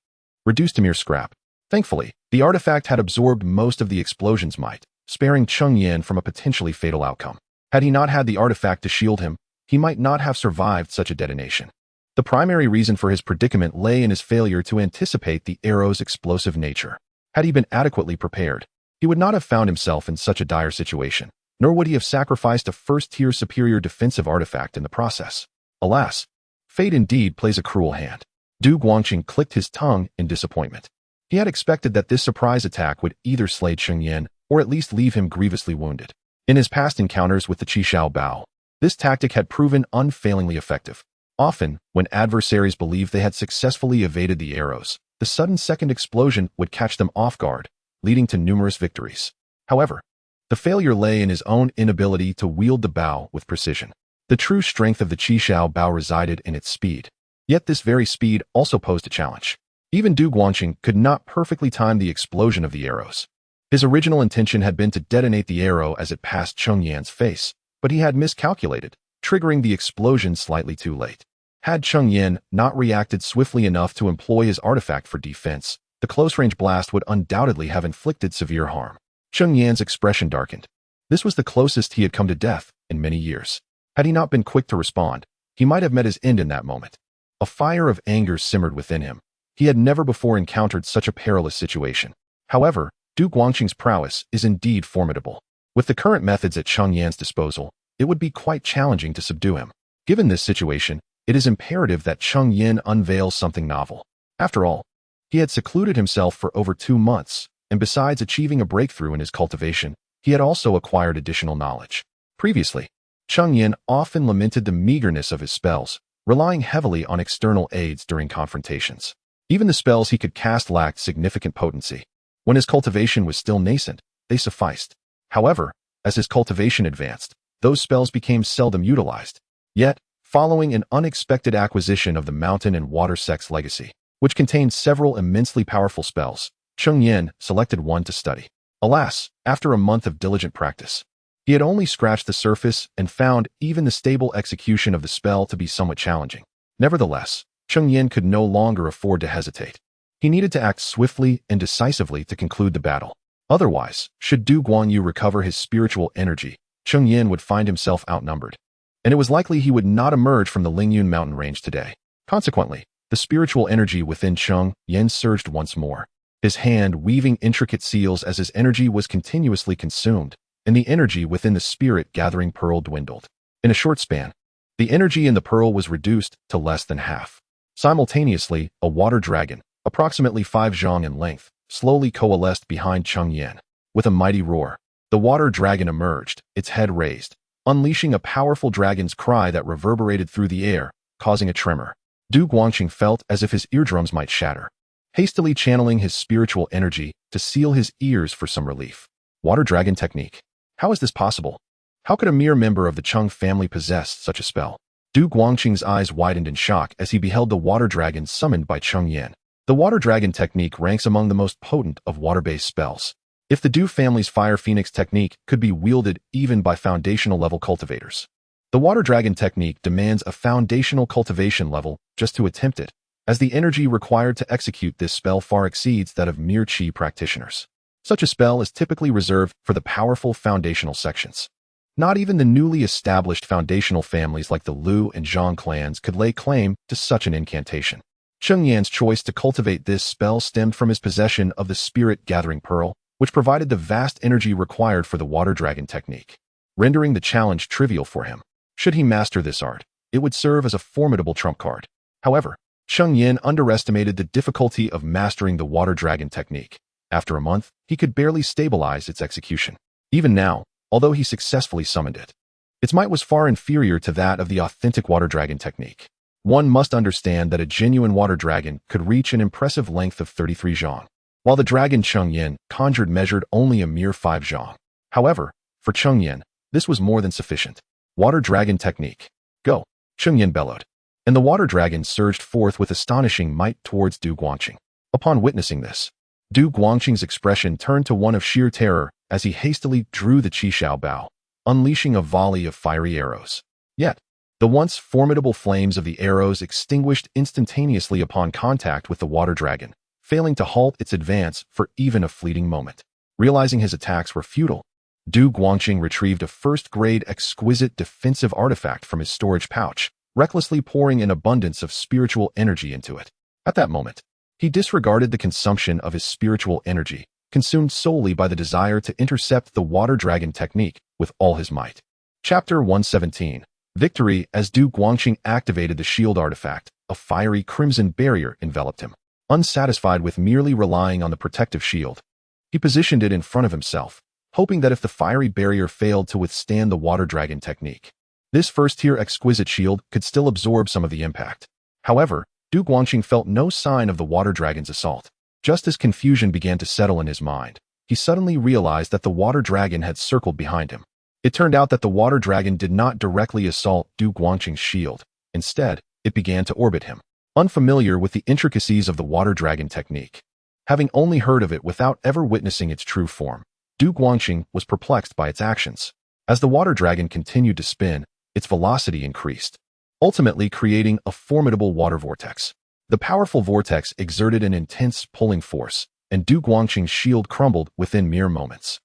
reduced to mere scrap. Thankfully, the artifact had absorbed most of the explosion's might, sparing Cheng Yan from a potentially fatal outcome. Had he not had the artifact to shield him, he might not have survived such a detonation. The primary reason for his predicament lay in his failure to anticipate the arrow's explosive nature. Had he been adequately prepared, he would not have found himself in such a dire situation, nor would he have sacrificed a first-tier superior defensive artifact in the process. Alas, fate indeed plays a cruel hand. Du Guangqing clicked his tongue in disappointment. He had expected that this surprise attack would either slay Cheng Yan or at least leave him grievously wounded. In his past encounters with the Qishao Bao, this tactic had proven unfailingly effective. Often, when adversaries believed they had successfully evaded the arrows, the sudden second explosion would catch them off guard, leading to numerous victories. However, the failure lay in his own inability to wield the bow with precision. The true strength of the Qishao Bao resided in its speed. Yet this very speed also posed a challenge. Even Du Guangqing could not perfectly time the explosion of the arrows. His original intention had been to detonate the arrow as it passed Cheng Yan's face, but he had miscalculated, triggering the explosion slightly too late. Had Cheng Yan not reacted swiftly enough to employ his artifact for defense, the close-range blast would undoubtedly have inflicted severe harm. Cheng Yan's expression darkened. This was the closest he had come to death in many years. Had he not been quick to respond, he might have met his end in that moment. A fire of anger simmered within him, He had never before encountered such a perilous situation. However, Du Guangqing's prowess is indeed formidable. With the current methods at Cheng Yan's disposal, it would be quite challenging to subdue him. Given this situation, it is imperative that Cheng Yan unveils something novel. After all, he had secluded himself for over 2 months, and besides achieving a breakthrough in his cultivation, he had also acquired additional knowledge. Previously, Cheng Yan often lamented the meagerness of his spells, relying heavily on external aids during confrontations. Even the spells he could cast lacked significant potency. When his cultivation was still nascent, they sufficed. However, as his cultivation advanced, those spells became seldom utilized. Yet, following an unexpected acquisition of the Mountain and Water Sect's legacy, which contained several immensely powerful spells, Cheng Yan selected one to study. Alas, after a month of diligent practice, he had only scratched the surface and found even the stable execution of the spell to be somewhat challenging. Nevertheless, Cheng Yan could no longer afford to hesitate. He needed to act swiftly and decisively to conclude the battle. Otherwise, should Du Guanyu recover his spiritual energy, Cheng Yan would find himself outnumbered, and it was likely he would not emerge from the Lingyun mountain range today. Consequently, the spiritual energy within Cheng Yan surged once more, his hand weaving intricate seals as his energy was continuously consumed, and the energy within the spirit-gathering pearl dwindled. In a short span, the energy in the pearl was reduced to less than half. Simultaneously, a water dragon, approximately 5 zhang in length, slowly coalesced behind Cheng Yan. With a mighty roar, the water dragon emerged, its head raised, unleashing a powerful dragon's cry that reverberated through the air, causing a tremor. Du Guangqing felt as if his eardrums might shatter, hastily channeling his spiritual energy to seal his ears for some relief. Water dragon technique. How is this possible? How could a mere member of the Cheng family possess such a spell? Du Guangqing's eyes widened in shock as he beheld the water dragon summoned by Cheng Yan. The water dragon technique ranks among the most potent of water-based spells. If the Du family's fire phoenix technique could be wielded even by foundational level cultivators, the water dragon technique demands a foundational cultivation level just to attempt it, as the energy required to execute this spell far exceeds that of mere qi practitioners. Such a spell is typically reserved for the powerful foundational sections. Not even the newly established foundational families like the Lu and Zhang clans could lay claim to such an incantation. Cheng Yan's choice to cultivate this spell stemmed from his possession of the spirit-gathering pearl, which provided the vast energy required for the water dragon technique, rendering the challenge trivial for him. Should he master this art, it would serve as a formidable trump card. However, Cheng Yan underestimated the difficulty of mastering the water dragon technique. After a month, he could barely stabilize its execution. Even now, although he successfully summoned it, its might was far inferior to that of the authentic water dragon technique. One must understand that a genuine water dragon could reach an impressive length of 33 zhang, while the dragon Cheng Yan conjured measured only a mere 5 zhang. However, for Cheng Yan, this was more than sufficient. Water dragon technique. Go! Cheng Yan bellowed, and the water dragon surged forth with astonishing might towards Du Guangqing. Upon witnessing this, Du Guangqing's expression turned to one of sheer terror as he hastily drew the Qishao bow, unleashing a volley of fiery arrows. Yet, the once formidable flames of the arrows extinguished instantaneously upon contact with the water dragon, failing to halt its advance for even a fleeting moment. Realizing his attacks were futile, Du Guangqing retrieved a first-grade exquisite defensive artifact from his storage pouch, recklessly pouring an abundance of spiritual energy into it. At that moment, he disregarded the consumption of his spiritual energy, consumed solely by the desire to intercept the water dragon technique with all his might. Chapter 117. Victory. As Du Guangqing activated the shield artifact, a fiery crimson barrier enveloped him. Unsatisfied with merely relying on the protective shield, he positioned it in front of himself, hoping that if the fiery barrier failed to withstand the water dragon technique, this first-tier exquisite shield could still absorb some of the impact. However, Du Guangqing felt no sign of the water dragon's assault. Just as confusion began to settle in his mind, he suddenly realized that the water dragon had circled behind him. It turned out that the water dragon did not directly assault Du Guangqing's shield. Instead, it began to orbit him. Unfamiliar with the intricacies of the water dragon technique, having only heard of it without ever witnessing its true form, Du Guangqing was perplexed by its actions. As the water dragon continued to spin, its velocity increased, ultimately creating a formidable water vortex. The powerful vortex exerted an intense pulling force, and Du Guangqing's shield crumbled within mere moments.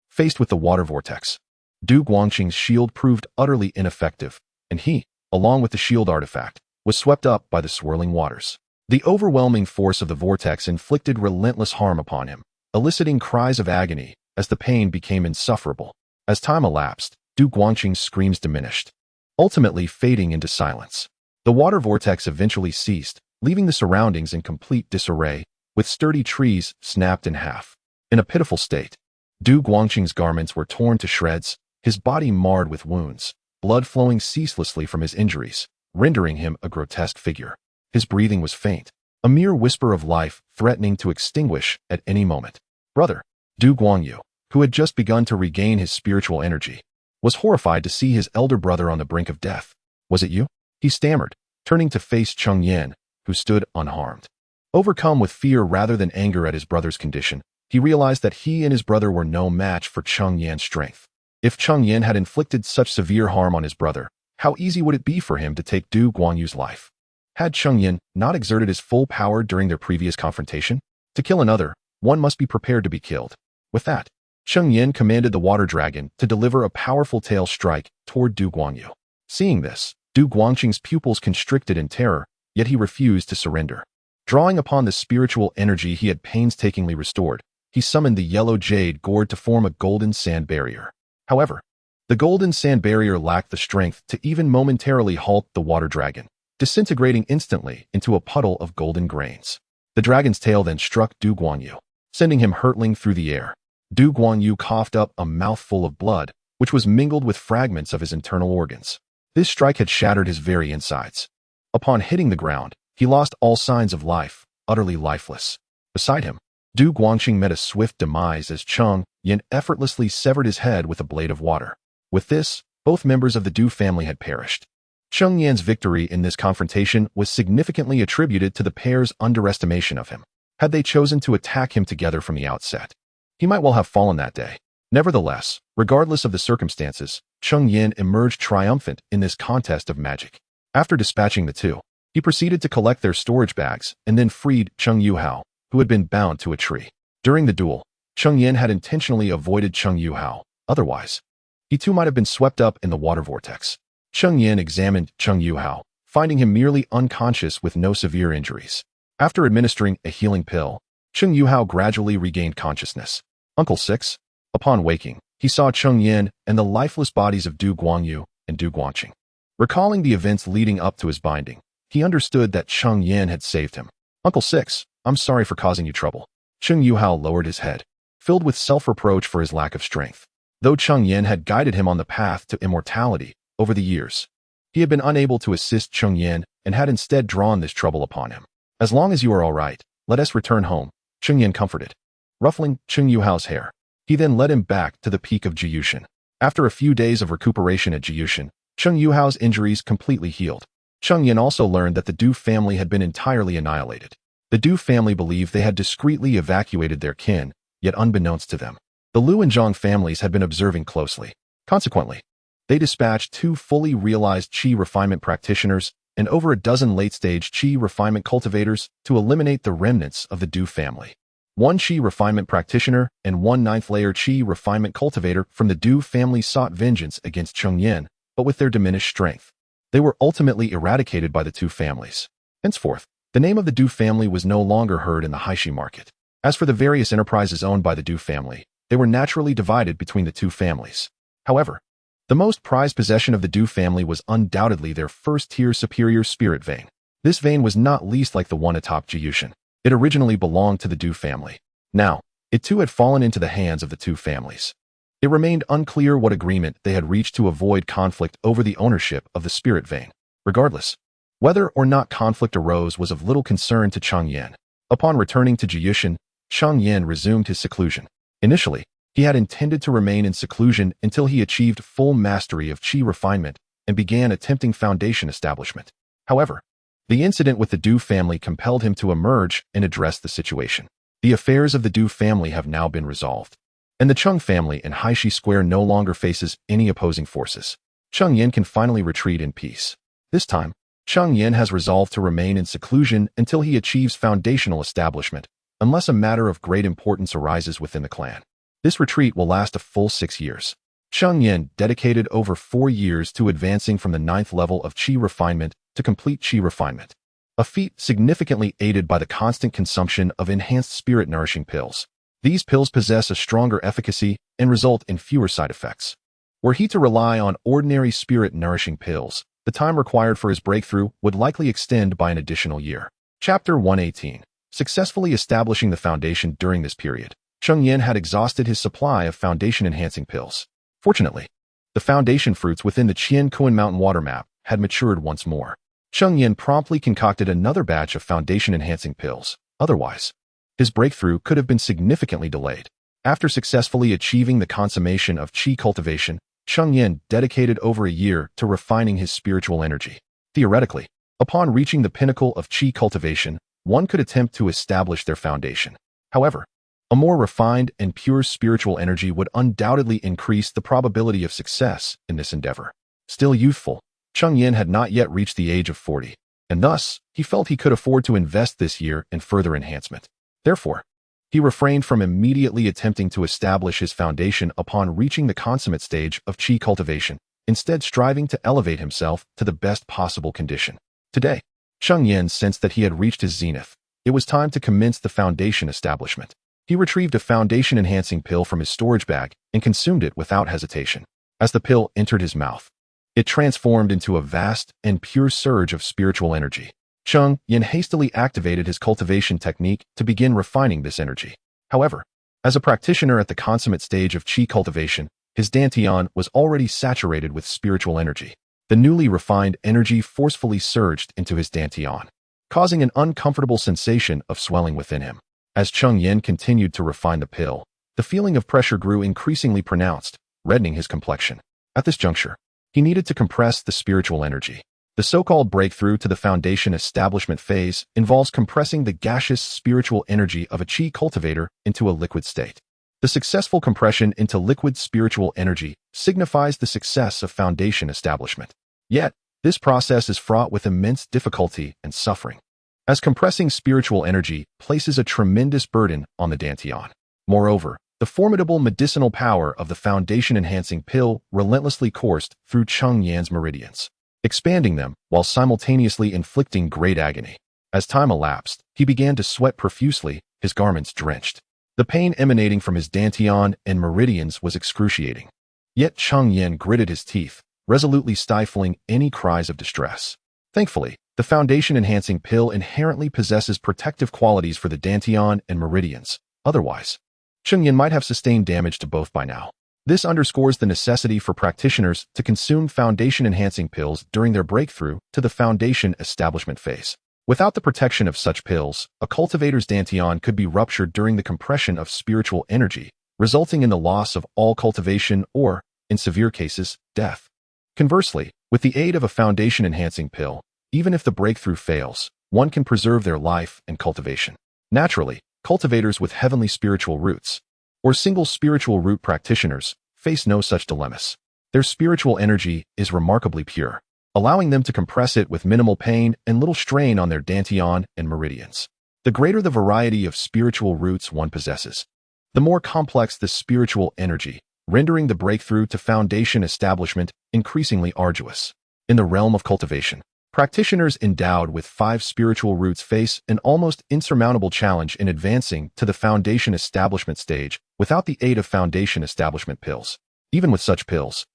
Faced with the water vortex, Du Guangqing's shield proved utterly ineffective, and he, along with the shield artifact, was swept up by the swirling waters. The overwhelming force of the vortex inflicted relentless harm upon him, eliciting cries of agony as the pain became insufferable. As time elapsed, Du Guangqing's screams diminished, ultimately fading into silence. The water vortex eventually ceased, leaving the surroundings in complete disarray, with sturdy trees snapped in half. In a pitiful state, Du Guangqing's garments were torn to shreds, his body marred with wounds, blood flowing ceaselessly from his injuries, rendering him a grotesque figure. His breathing was faint, a mere whisper of life threatening to extinguish at any moment. Brother, Du Guangyu, who had just begun to regain his spiritual energy, was horrified to see his elder brother on the brink of death. Was it you? He stammered, turning to face Cheng Yan, who stood unharmed. Overcome with fear rather than anger at his brother's condition, he realized that he and his brother were no match for Cheng Yan's strength. If Cheng Yan had inflicted such severe harm on his brother, how easy would it be for him to take Du Guangyu's life? Had Cheng Yan not exerted his full power during their previous confrontation? To kill another, one must be prepared to be killed. With that, Cheng Yan commanded the water dragon to deliver a powerful tail strike toward Du Guangyu. Seeing this, Du Guangqing's pupils constricted in terror, yet he refused to surrender. Drawing upon the spiritual energy he had painstakingly restored, he summoned the yellow jade gourd to form a golden sand barrier. However, the golden sand barrier lacked the strength to even momentarily halt the water dragon, disintegrating instantly into a puddle of golden grains. The dragon's tail then struck Du Guangyu, sending him hurtling through the air. Du Guangyu coughed up a mouthful of blood, which was mingled with fragments of his internal organs. This strike had shattered his very insides. Upon hitting the ground, he lost all signs of life, utterly lifeless. Beside him, Du Guangqing met a swift demise as Cheng Yan effortlessly severed his head with a blade of water. With this, both members of the Du family had perished. Cheng Yan's victory in this confrontation was significantly attributed to the pair's underestimation of him. Had they chosen to attack him together from the outset, he might well have fallen that day. Nevertheless, regardless of the circumstances, Cheng Yan emerged triumphant in this contest of magic. After dispatching the two, he proceeded to collect their storage bags and then freed Cheng Yuhao, who had been bound to a tree. During the duel, Cheng Yan had intentionally avoided Cheng Yuhao. Otherwise, he too might have been swept up in the water vortex. Cheng Yan examined Cheng Yuhao, finding him merely unconscious with no severe injuries. After administering a healing pill, Cheng Yuhao gradually regained consciousness. Uncle 6. Upon waking, he saw Cheng Yan and the lifeless bodies of Du Guangyu and Du Guangqing. Recalling the events leading up to his binding, he understood that Cheng Yan had saved him. Uncle 6, I'm sorry for causing you trouble. Cheng Yuhao lowered his head, filled with self-reproach for his lack of strength. Though Cheng Yan had guided him on the path to immortality over the years, he had been unable to assist Cheng Yan and had instead drawn this trouble upon him. As long as you are all right, let us return home, Cheng Yan comforted. Ruffling Cheng Yuhao's hair, he then led him back to the peak of Jiyushan. After a few days of recuperation at Jiyushan, Cheng Yuhao's injuries completely healed. Cheng Yan also learned that the Du family had been entirely annihilated. The Du family believed they had discreetly evacuated their kin, yet unbeknownst to them, the Liu and Zhang families had been observing closely. Consequently, they dispatched 2 fully realized qi refinement practitioners and over a dozen late-stage qi refinement cultivators to eliminate the remnants of the Du family. 1 qi refinement practitioner and 1 ninth-layer qi refinement cultivator from the Du family sought vengeance against Cheng Yan, but with their diminished strength, they were ultimately eradicated by the 2 families. Henceforth, the name of the Du family was no longer heard in the Haishi market. As for the various enterprises owned by the Du family, they were naturally divided between the 2 families. However, the most prized possession of the Du family was undoubtedly their first-tier superior spirit vein. This vein was not least like the one atop Jiyushan. It originally belonged to the Du family. Now, it too had fallen into the hands of the 2 families. It remained unclear what agreement they had reached to avoid conflict over the ownership of the spirit vein. Regardless, whether or not conflict arose was of little concern to Cheng Yan. Upon returning to Jiyushan, Cheng Yan resumed his seclusion. Initially, he had intended to remain in seclusion until he achieved full mastery of qi refinement and began attempting foundation establishment. However, the incident with the Du family compelled him to emerge and address the situation. The affairs of the Du family have now been resolved, and the Cheng family in Haishi Square no longer faces any opposing forces. Cheng Yan can finally retreat in peace. This time, Cheng Yan has resolved to remain in seclusion until he achieves foundational establishment, unless a matter of great importance arises within the clan. This retreat will last a full 6 years. Cheng Yan dedicated over 4 years to advancing from the 9th level of qi refinement to complete qi refinement. a feat significantly aided by the constant consumption of enhanced spirit-nourishing pills. These pills possess a stronger efficacy and result in fewer side effects. Were he to rely on ordinary spirit-nourishing pills, the time required for his breakthrough would likely extend by an additional year. Chapter 118. Successfully establishing the foundation during this period. Cheng Yan had exhausted his supply of foundation-enhancing pills. Fortunately, the foundation fruits within the Qian Kuan Mountain water map had matured once more. Cheng Yan promptly concocted another batch of foundation-enhancing pills. Otherwise, his breakthrough could have been significantly delayed. After successfully achieving the consummation of qi cultivation, Cheng Yan dedicated over a year to refining his spiritual energy. Theoretically, upon reaching the pinnacle of qi cultivation, one could attempt to establish their foundation. However, a more refined and pure spiritual energy would undoubtedly increase the probability of success in this endeavor. Still youthful, Cheng Yan had not yet reached the age of 40, and thus, he felt he could afford to invest this year in further enhancement. Therefore, he refrained from immediately attempting to establish his foundation upon reaching the consummate stage of qi cultivation, instead striving to elevate himself to the best possible condition. Today, Cheng Yan sensed that he had reached his zenith. It was time to commence the foundation establishment. He retrieved a foundation-enhancing pill from his storage bag and consumed it without hesitation. As the pill entered his mouth, it transformed into a vast and pure surge of spiritual energy. Cheng Yan hastily activated his cultivation technique to begin refining this energy. However, as a practitioner at the consummate stage of qi cultivation, his dantian was already saturated with spiritual energy. The newly refined energy forcefully surged into his dantian, causing an uncomfortable sensation of swelling within him. As Cheng Yan continued to refine the pill, the feeling of pressure grew increasingly pronounced, reddening his complexion. At this juncture, he needed to compress the spiritual energy. The so-called breakthrough to the foundation establishment phase involves compressing the gaseous spiritual energy of a qi cultivator into a liquid state. The successful compression into liquid spiritual energy signifies the success of foundation establishment. Yet, this process is fraught with immense difficulty and suffering, as compressing spiritual energy places a tremendous burden on the dantian. Moreover, the formidable medicinal power of the foundation-enhancing pill relentlessly coursed through Cheng Yan's meridians, expanding them while simultaneously inflicting great agony. As time elapsed, he began to sweat profusely, his garments drenched. The pain emanating from his dantian and meridians was excruciating. Yet Cheng Yan gritted his teeth, resolutely stifling any cries of distress. Thankfully, the foundation-enhancing pill inherently possesses protective qualities for the dantian and meridians. Otherwise, Cheng Yan might have sustained damage to both by now. This underscores the necessity for practitioners to consume foundation-enhancing pills during their breakthrough to the foundation establishment phase. Without the protection of such pills, a cultivator's dantian could be ruptured during the compression of spiritual energy, resulting in the loss of all cultivation or, in severe cases, death. Conversely, with the aid of a foundation-enhancing pill, even if the breakthrough fails, one can preserve their life and cultivation. Naturally, cultivators with heavenly spiritual roots, or single spiritual root practitioners, face no such dilemmas. Their spiritual energy is remarkably pure, allowing them to compress it with minimal pain and little strain on their dantian and meridians. The greater the variety of spiritual roots one possesses, the more complex the spiritual energy, rendering the breakthrough to foundation establishment increasingly arduous. In the realm of cultivation, practitioners endowed with 5 spiritual roots face an almost insurmountable challenge in advancing to the foundation establishment stage without the aid of foundation establishment pills. Even with such pills,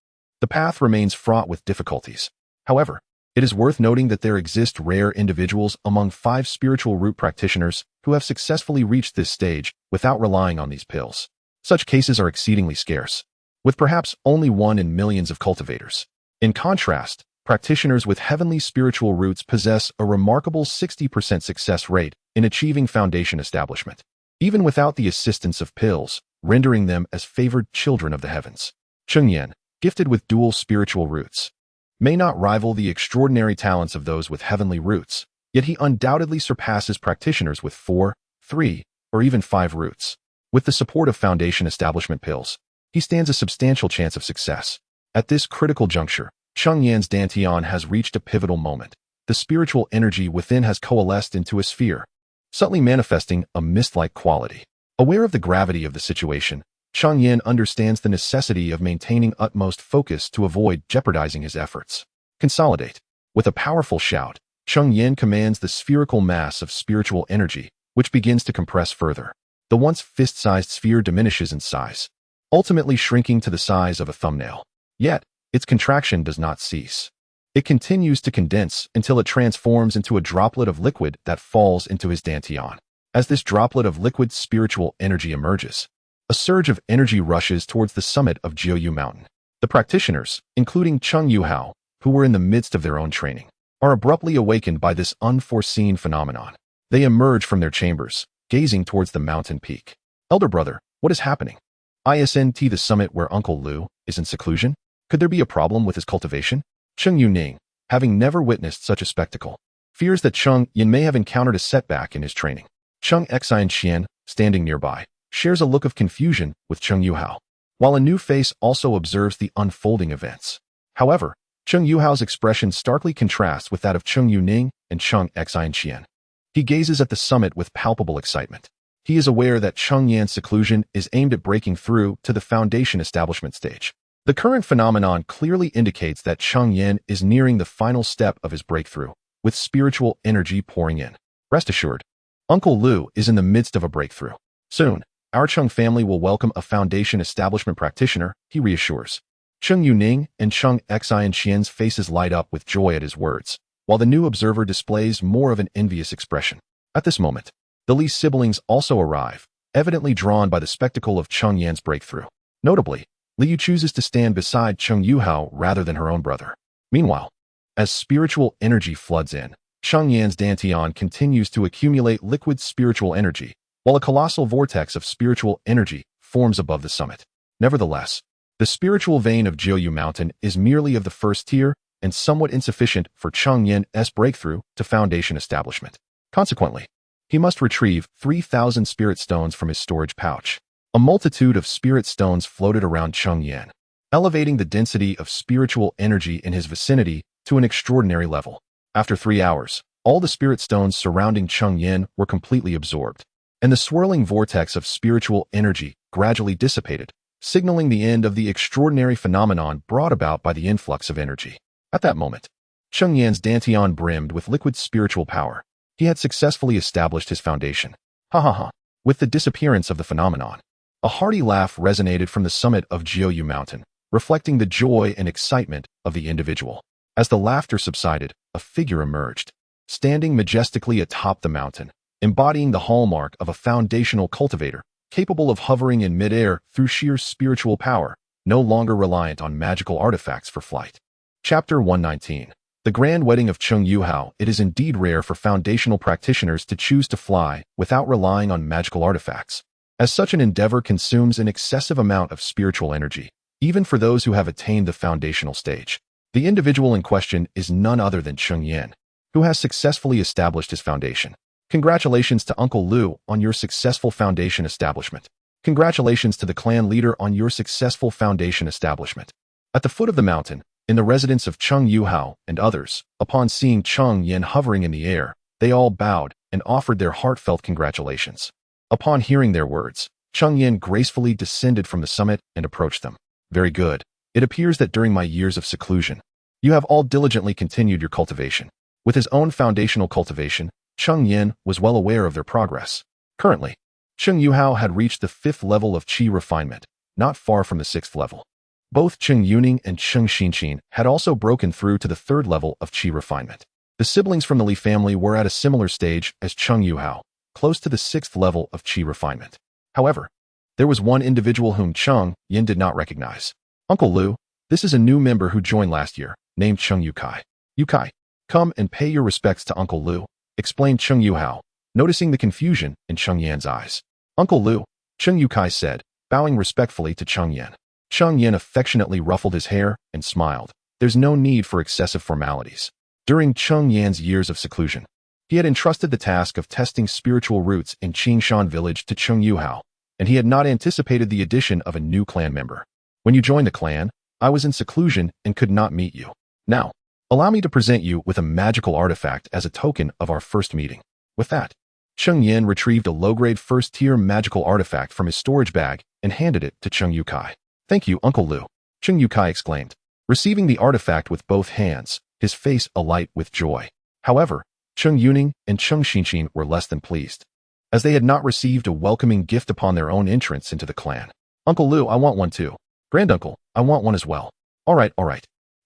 the path remains fraught with difficulties. However, it is worth noting that there exist rare individuals among 5 spiritual root practitioners who have successfully reached this stage without relying on these pills. Such cases are exceedingly scarce, with perhaps only 1 in millions of cultivators. In contrast, practitioners with heavenly spiritual roots possess a remarkable 60% success rate in achieving foundation establishment, even without the assistance of pills, rendering them as favored children of the heavens. Cheng Yan, gifted with dual spiritual roots, may not rival the extraordinary talents of those with heavenly roots, yet he undoubtedly surpasses practitioners with 4, 3, or even 5 roots. With the support of foundation establishment pills, he stands a substantial chance of success. At this critical juncture, Cheng Yan's dantian has reached a pivotal moment. The spiritual energy within has coalesced into a sphere, subtly manifesting a mist-like quality. Aware of the gravity of the situation, Cheng Yan understands the necessity of maintaining utmost focus to avoid jeopardizing his efforts. Consolidate. With a powerful shout, Cheng Yan commands the spherical mass of spiritual energy, which begins to compress further. The once fist-sized sphere diminishes in size, ultimately shrinking to the size of a thumbnail. Yet, its contraction does not cease. It continues to condense until it transforms into a droplet of liquid that falls into his dantian. As this droplet of liquid spiritual energy emerges, a surge of energy rushes towards the summit of Jiuyu Mountain. The practitioners, including Cheng Yuhao, who were in the midst of their own training, are abruptly awakened by this unforeseen phenomenon. They emerge from their chambers, gazing towards the mountain peak. Elder brother, what is happening? Isn't the summit where Uncle Lu is in seclusion? Could there be a problem with his cultivation? Cheng Yuning, having never witnessed such a spectacle, fears that Cheng Yan may have encountered a setback in his training. Cheng Xian, standing nearby, shares a look of confusion with Cheng Yuhao, while a new face also observes the unfolding events. However, Cheng Yuhao's expression starkly contrasts with that of Cheng Yuning and Cheng Xian. He gazes at the summit with palpable excitement. He is aware that Cheng Yan's seclusion is aimed at breaking through to the foundation establishment stage. The current phenomenon clearly indicates that Cheng Yan is nearing the final step of his breakthrough, with spiritual energy pouring in. Rest assured, Uncle Lu is in the midst of a breakthrough. Soon, our Cheng family will welcome a foundation establishment practitioner, he reassures. Cheng Yuning and Cheng Xian's faces light up with joy at his words, while the new observer displays more of an envious expression. At this moment, the Li siblings also arrive, evidently drawn by the spectacle of Cheng Yan's breakthrough. Notably, Liu chooses to stand beside Cheng Yuhao rather than her own brother. Meanwhile, as spiritual energy floods in, Cheng Yan's dantian continues to accumulate liquid spiritual energy, while a colossal vortex of spiritual energy forms above the summit. Nevertheless, the spiritual vein of Jiuyu Mountain is merely of the first tier and somewhat insufficient for Cheng Yan's breakthrough to foundation establishment. Consequently, he must retrieve 3,000 spirit stones from his storage pouch. A multitude of spirit stones floated around Cheng Yan, elevating the density of spiritual energy in his vicinity to an extraordinary level. After 3 hours, all the spirit stones surrounding Cheng Yan were completely absorbed, and the swirling vortex of spiritual energy gradually dissipated, signaling the end of the extraordinary phenomenon brought about by the influx of energy. At that moment, Cheng Yan's dantian brimmed with liquid spiritual power. He had successfully established his foundation. Ha ha ha. With the disappearance of the phenomenon, a hearty laugh resonated from the summit of Jiuyu Mountain, reflecting the joy and excitement of the individual. As the laughter subsided, a figure emerged, standing majestically atop the mountain, embodying the hallmark of a foundational cultivator, capable of hovering in midair through sheer spiritual power, no longer reliant on magical artifacts for flight. Chapter 119. The Grand Wedding of Cheng Yuhao. It is indeed rare for foundational practitioners to choose to fly without relying on magical artifacts, as such an endeavor consumes an excessive amount of spiritual energy, even for those who have attained the foundational stage. The individual in question is none other than Cheng Yan, who has successfully established his foundation. Congratulations to Uncle Lu on your successful foundation establishment. Congratulations to the clan leader on your successful foundation establishment. At the foot of the mountain, in the residence of Cheng Yuhao and others, upon seeing Cheng Yan hovering in the air, they all bowed and offered their heartfelt congratulations. Upon hearing their words, Cheng Yan gracefully descended from the summit and approached them. Very good. It appears that during my years of seclusion, you have all diligently continued your cultivation. With his own foundational cultivation, Cheng Yan was well aware of their progress. Currently, Cheng Yuhao had reached the 5th level of qi refinement, not far from the 6th level. Both Cheng Yuning and Cheng Xinqin had also broken through to the 3rd level of qi refinement. The siblings from the Li family were at a similar stage as Cheng Yuhao, close to the 6th level of qi refinement. However, there was one individual whom Cheng Yan did not recognize. Uncle Lu, this is a new member who joined last year, named Cheng Yukai. Yukai, come and pay your respects to Uncle Lu, explained Cheng Yuhao, noticing the confusion in Cheng Yan's eyes. Uncle Lu, Cheng Yukai said, bowing respectfully to Cheng Yan. Cheng Yan affectionately ruffled his hair and smiled. There's no need for excessive formalities. During Cheng Yan's years of seclusion, he had entrusted the task of testing spiritual roots in Qingshan village to Cheng Yuhao, and he had not anticipated the addition of a new clan member. When you joined the clan, I was in seclusion and could not meet you. Now, allow me to present you with a magical artifact as a token of our first meeting. With that, Cheng Yan retrieved a low-grade first-tier magical artifact from his storage bag and handed it to Cheng Yukai. Thank you, Uncle Lu, Cheng Yukai exclaimed, receiving the artifact with both hands, his face alight with joy. However, Cheng Yuning and Cheng Xinxin were less than pleased, as they had not received a welcoming gift upon their own entrance into the clan. Uncle Lu, I want one too. Granduncle, I want one as well. All right.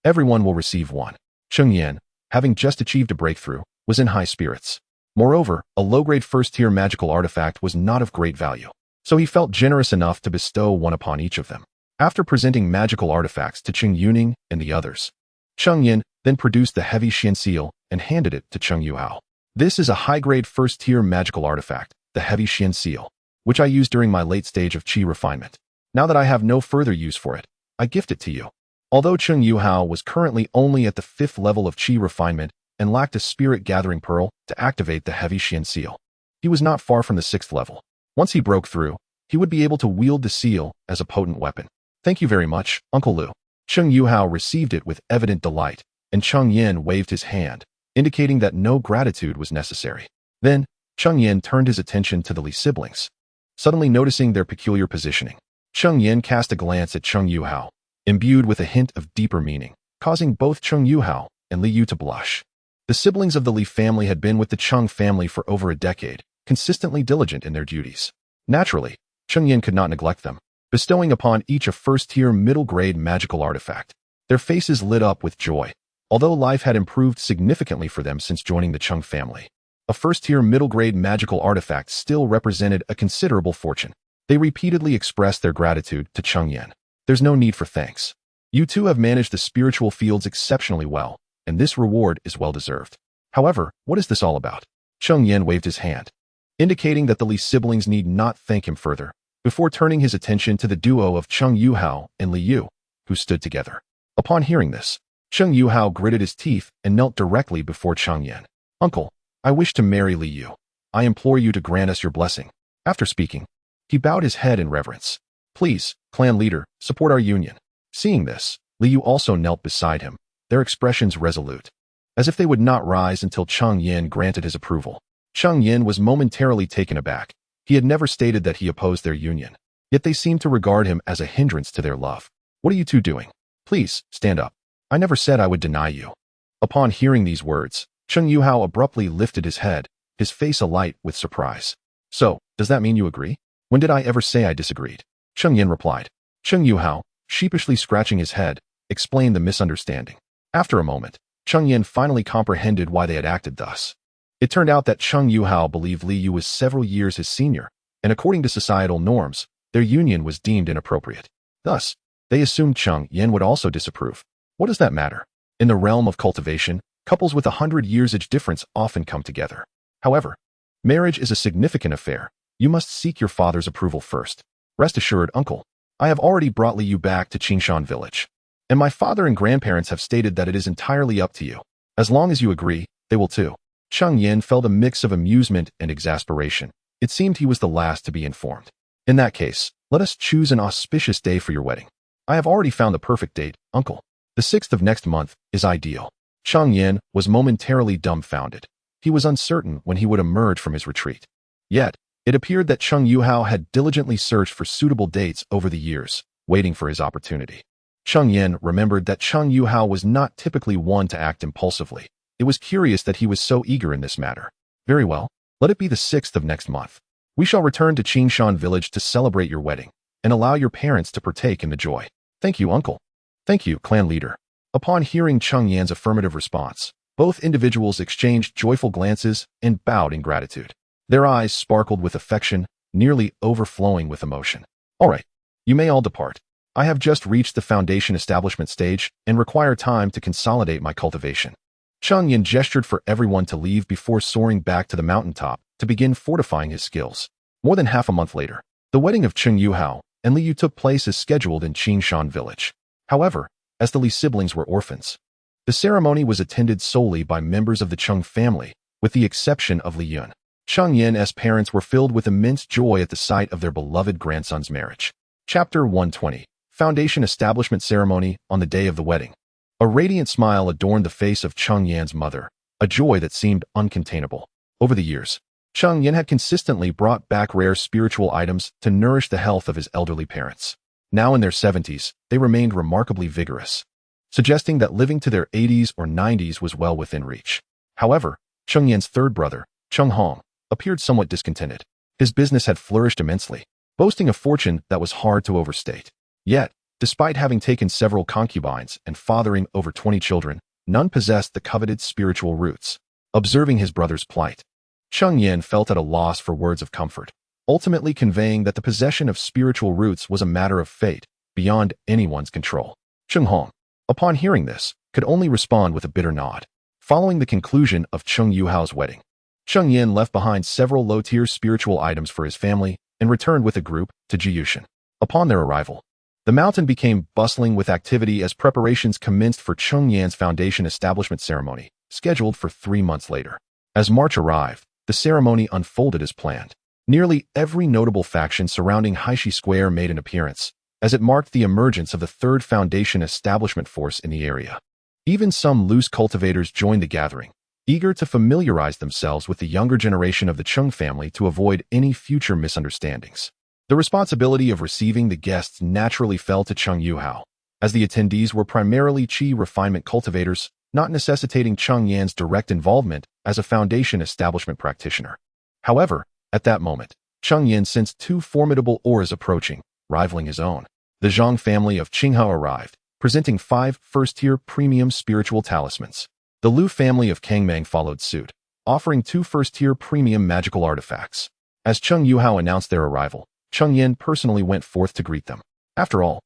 Everyone will receive one. Cheng Yan, having just achieved a breakthrough, was in high spirits. Moreover, a low-grade first-tier magical artifact was not of great value, so he felt generous enough to bestow one upon each of them. After presenting magical artifacts to Cheng Yuning and the others, Cheng Yan then produced the heavy Xian seal and handed it to Cheng Yuhao. This is a high-grade first-tier magical artifact, the heavy Xian seal, which I used during my late stage of qi refinement. Now that I have no further use for it, I gift it to you. Although Cheng Yuhao was currently only at the 5th level of qi refinement and lacked a spirit-gathering pearl to activate the heavy Xian seal, he was not far from the 6th level. Once he broke through, he would be able to wield the seal as a potent weapon. Thank you very much, Uncle Lu. Cheng Yuhao received it with evident delight, and Cheng Yan waved his hand, indicating that no gratitude was necessary. Then, Cheng Yan turned his attention to the Li siblings. Suddenly noticing their peculiar positioning, Cheng Yan cast a glance at Cheng Yuhao, imbued with a hint of deeper meaning, causing both Cheng Yuhao and Li Yu to blush. The siblings of the Li family had been with the Cheng family for over a decade, consistently diligent in their duties. Naturally, Cheng Yan could not neglect them, bestowing upon each a first-tier middle-grade magical artifact. Their faces lit up with joy, although life had improved significantly for them since joining the Cheng family. A first-tier middle-grade magical artifact still represented a considerable fortune. They repeatedly expressed their gratitude to Cheng Yan. There's no need for thanks. You two have managed the spiritual fields exceptionally well, and this reward is well-deserved. However, what is this all about? Cheng Yan waved his hand, indicating that the Li siblings need not thank him further, before turning his attention to the duo of Cheng Yuhao and Li Yu, who stood together. Upon hearing this, Cheng Yuhao gritted his teeth and knelt directly before Cheng Yan. Uncle, I wish to marry Li Yu. I implore you to grant us your blessing. After speaking, he bowed his head in reverence. Please, clan leader, support our union. Seeing this, Li Yu also knelt beside him, their expressions resolute, as if they would not rise until Cheng Yan granted his approval. Cheng Yan was momentarily taken aback. He had never stated that he opposed their union, yet they seemed to regard him as a hindrance to their love. What are you two doing? Please, stand up. I never said I would deny you. Upon hearing these words, Cheng Yuhao abruptly lifted his head, his face alight with surprise. So, does that mean you agree? When did I ever say I disagreed? Cheng Yan replied. Cheng Yuhao, sheepishly scratching his head, explained the misunderstanding. After a moment, Cheng Yan finally comprehended why they had acted thus. It turned out that Cheng Yuhao believed Li Yu was several years his senior, and according to societal norms, their union was deemed inappropriate. Thus, they assumed Cheng Yan would also disapprove. What does that matter? In the realm of cultivation, couples with 100 years age difference often come together. However, marriage is a significant affair. You must seek your father's approval first. Rest assured, uncle, I have already brought Li Yu back to Qingshan village, and my father and grandparents have stated that it is entirely up to you. As long as you agree, they will too. Cheng Yan felt a mix of amusement and exasperation. It seemed he was the last to be informed. In that case, let us choose an auspicious day for your wedding. I have already found the perfect date, uncle. The 6th of next month is ideal. Cheng Yan was momentarily dumbfounded. He was uncertain when he would emerge from his retreat. Yet, it appeared that Cheng Yuhao had diligently searched for suitable dates over the years, waiting for his opportunity. Cheng Yan remembered that Cheng Yuhao was not typically one to act impulsively. It was curious that he was so eager in this matter. Very well, let it be the 6th of next month. We shall return to Qingshan village to celebrate your wedding, and allow your parents to partake in the joy. Thank you, uncle. Thank you, clan leader. Upon hearing Cheng Yan's affirmative response, both individuals exchanged joyful glances and bowed in gratitude. Their eyes sparkled with affection, nearly overflowing with emotion. All right, you may all depart. I have just reached the foundation establishment stage and require time to consolidate my cultivation. Cheng Yan gestured for everyone to leave before soaring back to the mountaintop to begin fortifying his skills. More than half a month later, the wedding of Cheng Yuhao and Li Yu took place as scheduled in Qingshan village. However, as the Li siblings were orphans, the ceremony was attended solely by members of the Cheng family, with the exception of Li Yun. Cheng Yan's parents were filled with immense joy at the sight of their beloved grandson's marriage. Chapter 120. Foundation Establishment Ceremony on the day of the wedding. A radiant smile adorned the face of Cheng Yan's mother, a joy that seemed uncontainable. Over the years, Cheng Yan had consistently brought back rare spiritual items to nourish the health of his elderly parents. Now in their 70s, they remained remarkably vigorous, suggesting that living to their 80s or 90s was well within reach. However, Cheng Yan's third brother, Cheng Hong, appeared somewhat discontented. His business had flourished immensely, boasting a fortune that was hard to overstate. Yet, despite having taken several concubines and fathering over 20 children, none possessed the coveted spiritual roots. Observing his brother's plight, Cheng Yan felt at a loss for words of comfort, ultimately conveying that the possession of spiritual roots was a matter of fate, beyond anyone's control. Cheng Hong, upon hearing this, could only respond with a bitter nod. Following the conclusion of Cheng Yuhao's wedding, Cheng Yan left behind several low-tier spiritual items for his family and returned with a group to Jiyushan. Upon their arrival, the mountain became bustling with activity as preparations commenced for Cheng Yan's foundation establishment ceremony, scheduled for 3 months later. As March arrived, the ceremony unfolded as planned. Nearly every notable faction surrounding Haishi Square made an appearance, as it marked the emergence of the third foundation establishment force in the area. Even some loose cultivators joined the gathering, eager to familiarize themselves with the younger generation of the Cheng family to avoid any future misunderstandings. The responsibility of receiving the guests naturally fell to Cheng Yuhao, as the attendees were primarily qi refinement cultivators, not necessitating Cheng Yan's direct involvement as a foundation establishment practitioner. However, at that moment, Cheng Yan sensed two formidable auras approaching, rivaling his own. The Zhang family of Qinghao arrived, presenting 5 first-tier premium spiritual talismans. The Lu family of Kangmang followed suit, offering 2 first-tier premium magical artifacts. As Cheng Yuhao announced their arrival, Cheng Yan personally went forth to greet them. After all,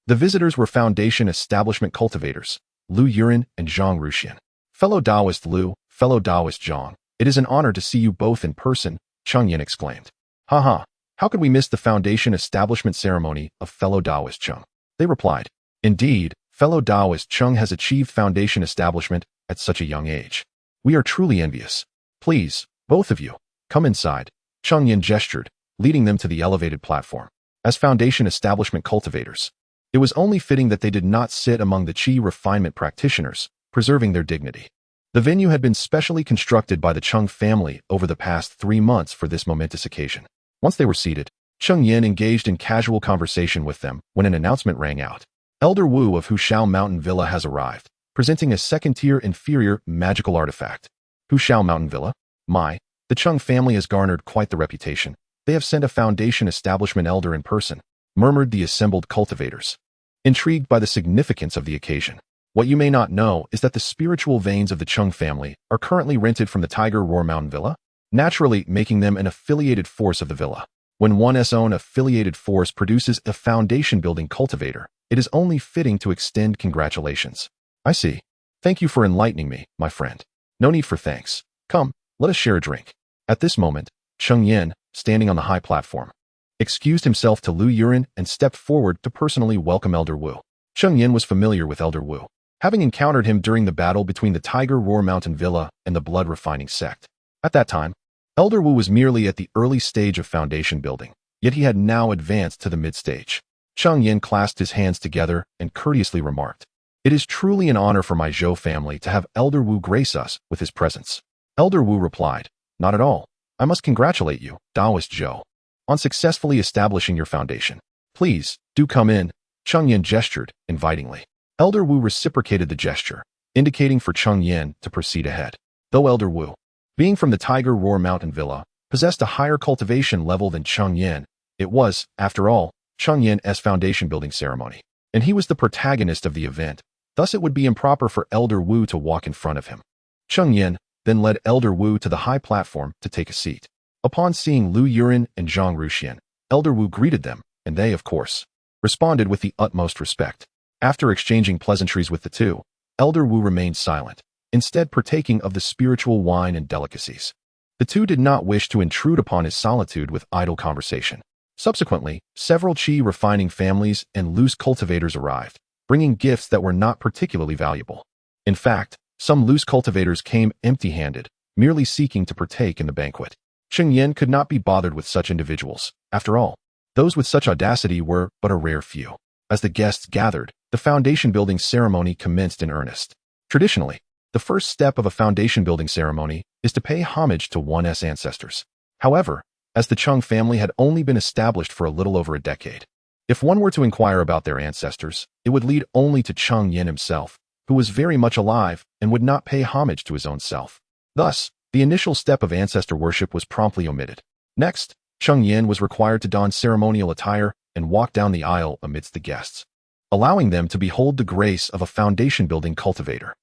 the visitors were foundation establishment cultivators, Lu Yuran and Zhang Ruxian. Fellow Taoist Lu, fellow Taoist Zhang, it is an honor to see you both in person, Cheng Yan exclaimed. Haha, how could we miss the foundation establishment ceremony of fellow Taoist Cheng? They replied. Indeed, fellow Taoist Cheng has achieved foundation establishment at such a young age. We are truly envious. Please, both of you, come inside, Cheng Yan gestured, leading them to the elevated platform. As foundation establishment cultivators, it was only fitting that they did not sit among the qi refinement practitioners, preserving their dignity. The venue had been specially constructed by the Cheng family over the past 3 months for this momentous occasion. Once they were seated, Cheng Yan engaged in casual conversation with them when an announcement rang out. Elder Wu of Hushao Mountain Villa has arrived, presenting a second-tier inferior magical artifact. Hushao Mountain Villa? The Cheng family has garnered quite the reputation. They have sent a foundation establishment elder in person, murmured the assembled cultivators, intrigued by the significance of the occasion. What you may not know is that the spiritual veins of the Cheng family are currently rented from the Tiger Roar Mountain Villa, naturally making them an affiliated force of the villa. When one's own affiliated force produces a foundation-building cultivator, it is only fitting to extend congratulations. I see. Thank you for enlightening me, my friend. No need for thanks. Come, let us share a drink. At this moment, Cheng Yan, standing on the high platform, excused himself to Lu Yuran and stepped forward to personally welcome Elder Wu. Cheng Yan was familiar with Elder Wu, having encountered him during the battle between the Tiger Roar Mountain Villa and the Blood Refining Sect. At that time, Elder Wu was merely at the early stage of foundation building, yet he had now advanced to the mid-stage. Cheng Yan clasped his hands together and courteously remarked, "It is truly an honor for my Zhou family to have Elder Wu grace us with his presence." Elder Wu replied, "Not at all. I must congratulate you, Taoist Zhou, on successfully establishing your foundation. Please, do come in." Cheng Yan gestured invitingly. Elder Wu reciprocated the gesture, indicating for Cheng Yan to proceed ahead. Though Elder Wu, being from the Tiger Roar Mountain Villa, possessed a higher cultivation level than Cheng Yan, it was, after all, Cheng Yan's foundation building ceremony, and he was the protagonist of the event. Thus it would be improper for Elder Wu to walk in front of him. Cheng Yan then led Elder Wu to the high platform to take a seat. Upon seeing Lu Yuran and Zhang Ruxian, Elder Wu greeted them, and they, of course, responded with the utmost respect. After exchanging pleasantries with the two, Elder Wu remained silent, instead partaking of the spiritual wine and delicacies. The two did not wish to intrude upon his solitude with idle conversation. Subsequently, several qi refining families and loose cultivators arrived, bringing gifts that were not particularly valuable. In fact, some loose cultivators came empty-handed, merely seeking to partake in the banquet. Cheng Yan could not be bothered with such individuals. After all, those with such audacity were but a rare few. As the guests gathered, the foundation-building ceremony commenced in earnest. Traditionally, the first step of a foundation-building ceremony is to pay homage to one's ancestors. However, as the Cheng family had only been established for a little over a decade, if one were to inquire about their ancestors, it would lead only to Cheng Yan himself, who was very much alive and would not pay homage to his own self. Thus, the initial step of ancestor worship was promptly omitted. Next, Cheng Yan was required to don ceremonial attire and walk down the aisle amidst the guests, allowing them to behold the grace of a foundation-building cultivator.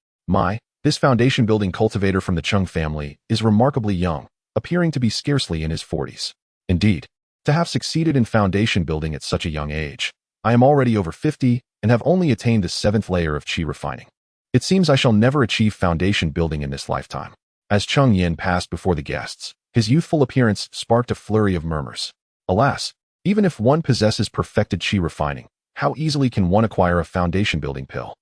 This foundation-building cultivator from the Cheng family is remarkably young, appearing to be scarcely in his 40s. Indeed, to have succeeded in foundation building at such a young age, I am already over 50 and have only attained the 7th layer of qi refining. It seems I shall never achieve foundation building in this lifetime. As Cheng Yan passed before the guests, his youthful appearance sparked a flurry of murmurs. Alas, even if one possesses perfected qi refining, how easily can one acquire a foundation building pill?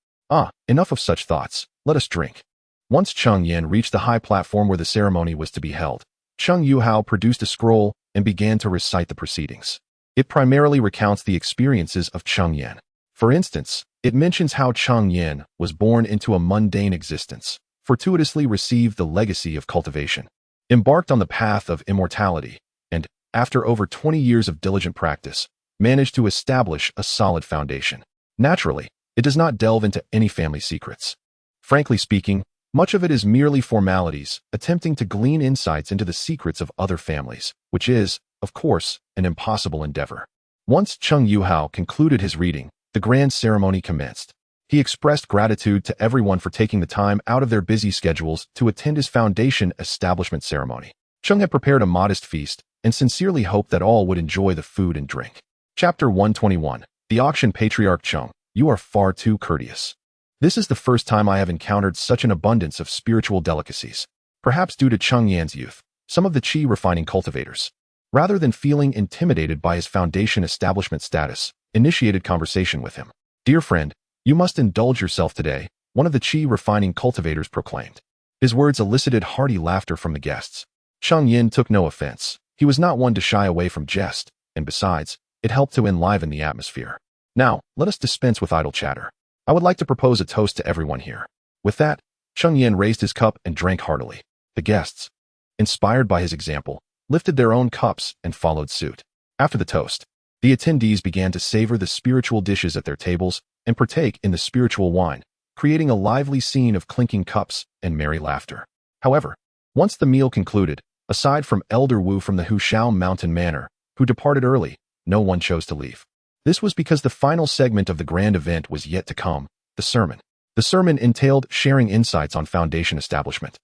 Enough of such thoughts, let us drink. Once Cheng Yan reached the high platform where the ceremony was to be held, Cheng Yuhao produced a scroll and began to recite the proceedings. It primarily recounts the experiences of Cheng Yan. For instance, it mentions how Cheng Yan was born into a mundane existence, fortuitously received the legacy of cultivation, embarked on the path of immortality, and, after over 20 years of diligent practice, managed to establish a solid foundation. Naturally, it does not delve into any family secrets. Frankly speaking, much of it is merely formalities, attempting to glean insights into the secrets of other families, which is, of course, an impossible endeavor. Once Cheng Yuhao concluded his reading, the grand ceremony commenced. He expressed gratitude to everyone for taking the time out of their busy schedules to attend his foundation establishment ceremony. Cheng had prepared a modest feast and sincerely hoped that all would enjoy the food and drink. Chapter 121. The Auction Patriarch Cheng, you are far too courteous. This is the first time I have encountered such an abundance of spiritual delicacies. Perhaps due to Cheng Yan's youth, some of the qi refining cultivators, rather than feeling intimidated by his foundation establishment status, initiated conversation with him. Dear friend, you must indulge yourself today, one of the qi refining cultivators proclaimed. His words elicited hearty laughter from the guests. Cheng Yan took no offense. He was not one to shy away from jest, and besides, it helped to enliven the atmosphere. Now, let us dispense with idle chatter. I would like to propose a toast to everyone here. With that, Cheng Yan raised his cup and drank heartily. The guests, inspired by his example, lifted their own cups and followed suit. After the toast, the attendees began to savor the spiritual dishes at their tables and partake in the spiritual wine, creating a lively scene of clinking cups and merry laughter. However, once the meal concluded, aside from Elder Wu from the Hushao Mountain Manor, who departed early, no one chose to leave. This was because the final segment of the grand event was yet to come, the sermon. The sermon entailed sharing insights on foundation establishment,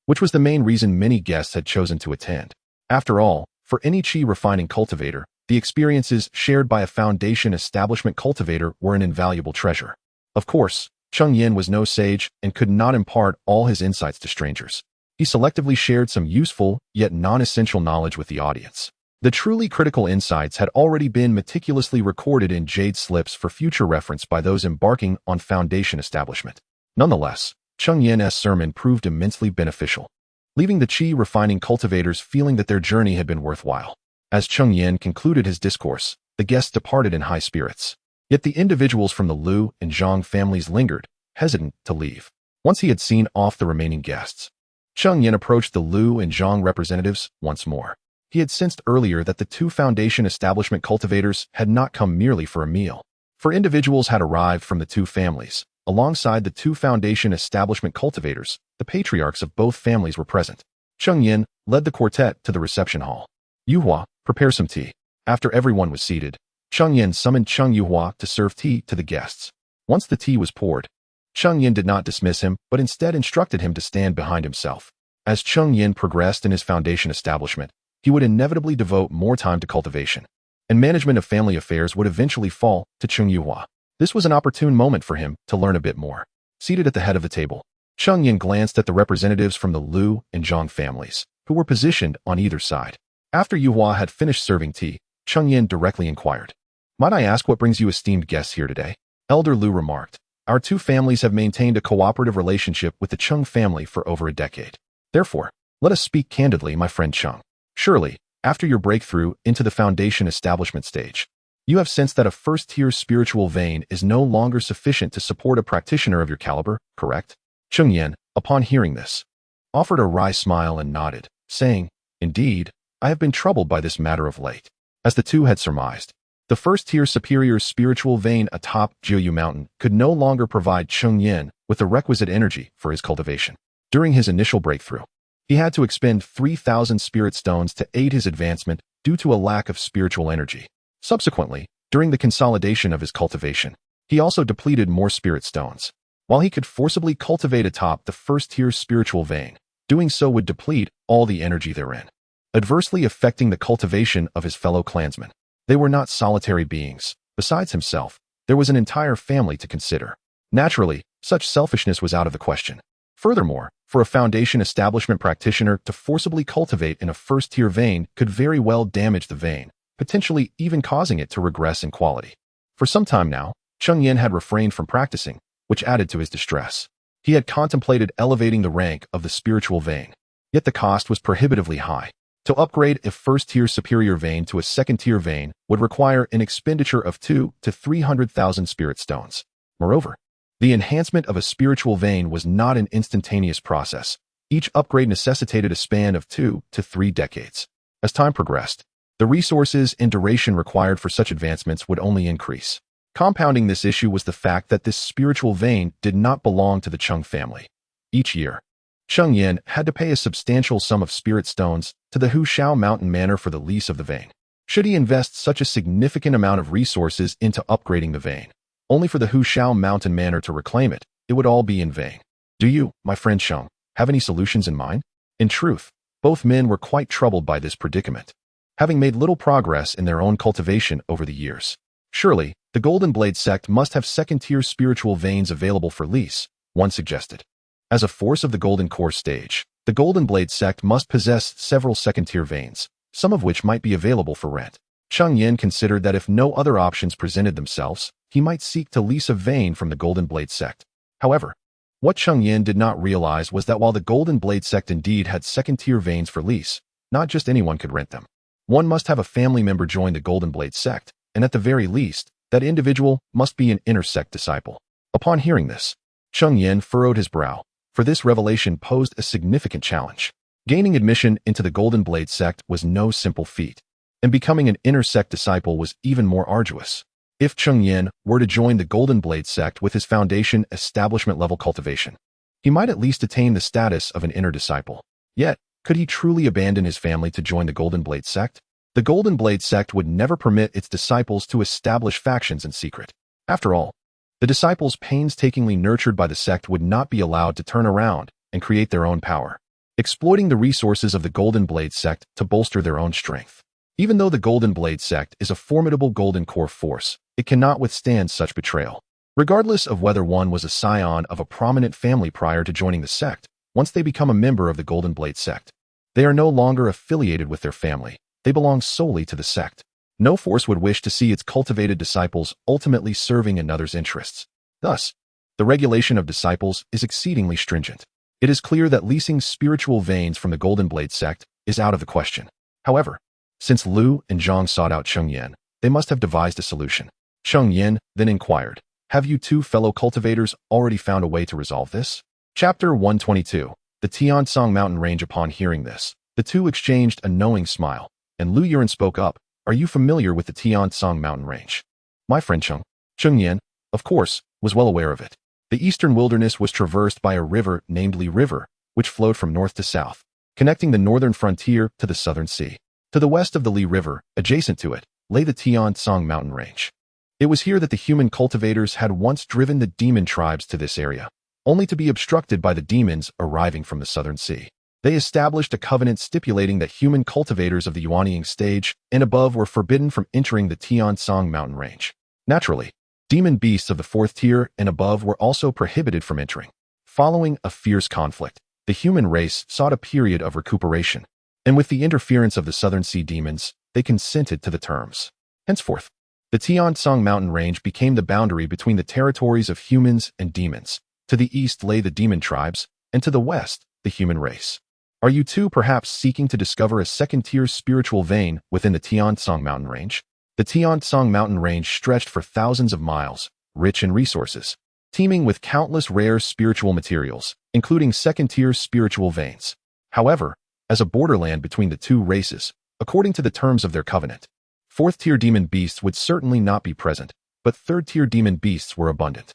which was the main reason many guests had chosen to attend. After all, for any qi refining cultivator, the experiences shared by a foundation establishment cultivator were an invaluable treasure. Of course, Cheng Yan was no sage and could not impart all his insights to strangers. He selectively shared some useful, yet non-essential knowledge with the audience. The truly critical insights had already been meticulously recorded in jade slips for future reference by those embarking on foundation establishment. Nonetheless, Cheng Yan's sermon proved immensely beneficial, leaving the qi refining cultivators feeling that their journey had been worthwhile. As Cheng Yan concluded his discourse, the guests departed in high spirits. Yet the individuals from the Liu and Zhang families lingered, hesitant to leave. Once he had seen off the remaining guests, Cheng Yan approached the Liu and Zhang representatives once more. He had sensed earlier that the two foundation establishment cultivators had not come merely for a meal. For individuals had arrived from the two families. Alongside the two foundation establishment cultivators, the patriarchs of both families were present. Cheng Yan led the quartet to the reception hall. Yuhua, prepare some tea. After everyone was seated, Cheng Yan summoned Cheng Yuhua to serve tea to the guests. Once the tea was poured, Cheng Yan did not dismiss him, but instead instructed him to stand behind himself. As Cheng Yan progressed in his foundation establishment, he would inevitably devote more time to cultivation, and management of family affairs would eventually fall to Cheng Yuhua. This was an opportune moment for him to learn a bit more. Seated at the head of the table, Cheng Yan glanced at the representatives from the Liu and Zhang families, who were positioned on either side. After Yuhua had finished serving tea, Cheng Yan directly inquired, "Might I ask what brings you esteemed guests here today?" Elder Liu remarked, "Our two families have maintained a cooperative relationship with the Cheng family for over a decade. Therefore, let us speak candidly, my friend Cheng. Surely, after your breakthrough into the foundation establishment stage, you have sensed that a first-tier spiritual vein is no longer sufficient to support a practitioner of your caliber, correct?" Cheng Yan, upon hearing this, offered a wry smile and nodded, saying, "Indeed, I have been troubled by this matter of late." As the two had surmised, the first-tier superior spiritual vein atop Jiuyu Mountain could no longer provide Cheng Yan with the requisite energy for his cultivation. During his initial breakthrough, He had to expend 3,000 spirit stones to aid his advancement due to a lack of spiritual energy. Subsequently, during the consolidation of his cultivation, he also depleted more spirit stones. While he could forcibly cultivate atop the first-tier spiritual vein, doing so would deplete all the energy therein, adversely affecting the cultivation of his fellow clansmen. They were not solitary beings. Besides himself, there was an entire family to consider. Naturally, such selfishness was out of the question. Furthermore, for a foundation establishment practitioner to forcibly cultivate in a first-tier vein could very well damage the vein, potentially even causing it to regress in quality. For some time now, Cheng Yan had refrained from practicing, which added to his distress. He had contemplated elevating the rank of the spiritual vein, yet the cost was prohibitively high. To upgrade a first-tier superior vein to a second-tier vein would require an expenditure of 200,000 to 300,000 spirit stones. Moreover, the enhancement of a spiritual vein was not an instantaneous process. Each upgrade necessitated a span of 2 to 3 decades. As time progressed, the resources and duration required for such advancements would only increase. Compounding this issue was the fact that this spiritual vein did not belong to the Cheng family. Each year, Cheng Yan had to pay a substantial sum of spirit stones to the Hushao Mountain Manor for the lease of the vein. Should he invest such a significant amount of resources into upgrading the vein, only for the Hushao Mountain Manor to reclaim it, it would all be in vain. Do you, my friend Cheng, have any solutions in mind? In truth, both men were quite troubled by this predicament, having made little progress in their own cultivation over the years. Surely, the Golden Blade sect must have second-tier spiritual veins available for lease, one suggested. As a force of the Golden Core stage, the Golden Blade sect must possess several second-tier veins, some of which might be available for rent. Cheng Yan considered that if no other options presented themselves, he might seek to lease a vein from the Golden Blade sect. However, what Cheng Yan did not realize was that while the Golden Blade sect indeed had second-tier veins for lease, not just anyone could rent them. One must have a family member join the Golden Blade sect, and at the very least, that individual must be an inner sect disciple. Upon hearing this, Cheng Yan furrowed his brow, for this revelation posed a significant challenge. Gaining admission into the Golden Blade sect was no simple feat, and becoming an inner sect disciple was even more arduous. If Cheng Yan were to join the Golden Blade sect with his foundation establishment-level cultivation, he might at least attain the status of an inner disciple. Yet, could he truly abandon his family to join the Golden Blade sect? The Golden Blade sect would never permit its disciples to establish factions in secret. After all, the disciples painstakingly nurtured by the sect would not be allowed to turn around and create their own power, exploiting the resources of the Golden Blade sect to bolster their own strength. Even though the Golden Blade sect is a formidable Golden Core force, it cannot withstand such betrayal. Regardless of whether one was a scion of a prominent family prior to joining the sect, once they become a member of the Golden Blade sect, they are no longer affiliated with their family. They belong solely to the sect. No force would wish to see its cultivated disciples ultimately serving another's interests. Thus, the regulation of disciples is exceedingly stringent. It is clear that leasing spiritual veins from the Golden Blade sect is out of the question. However, since Liu and Zhang sought out Cheng Yan, they must have devised a solution. Cheng Yan then inquired, "Have you two fellow cultivators already found a way to resolve this?" Chapter 122. The Tiansong Mountain Range. Upon hearing this, the two exchanged a knowing smile, and Liu Yuren spoke up. "Are you familiar with the Tiansong Mountain Range?" "My friend Cheng Yan, of course, was well aware of it. The eastern wilderness was traversed by a river named Li River, which flowed from north to south, connecting the northern frontier to the southern sea. To the west of the Li River, adjacent to it, lay the Tiansong Mountain Range. It was here that the human cultivators had once driven the demon tribes to this area, only to be obstructed by the demons arriving from the southern sea. They established a covenant stipulating that human cultivators of the Yuanying stage and above were forbidden from entering the Tiansong Mountain Range. Naturally, demon beasts of the fourth tier and above were also prohibited from entering. Following a fierce conflict, the human race sought a period of recuperation, and with the interference of the southern sea demons, they consented to the terms. Henceforth, the Tiansong Mountain Range became the boundary between the territories of humans and demons. To the east lay the demon tribes, and to the west, the human race. Are you two perhaps seeking to discover a second-tier spiritual vein within the Tiansong Mountain Range? The Tiansong Mountain Range stretched for thousands of miles, rich in resources, teeming with countless rare spiritual materials, including second-tier spiritual veins. However, as a borderland between the two races, according to the terms of their covenant, fourth-tier demon beasts would certainly not be present, but third-tier demon beasts were abundant.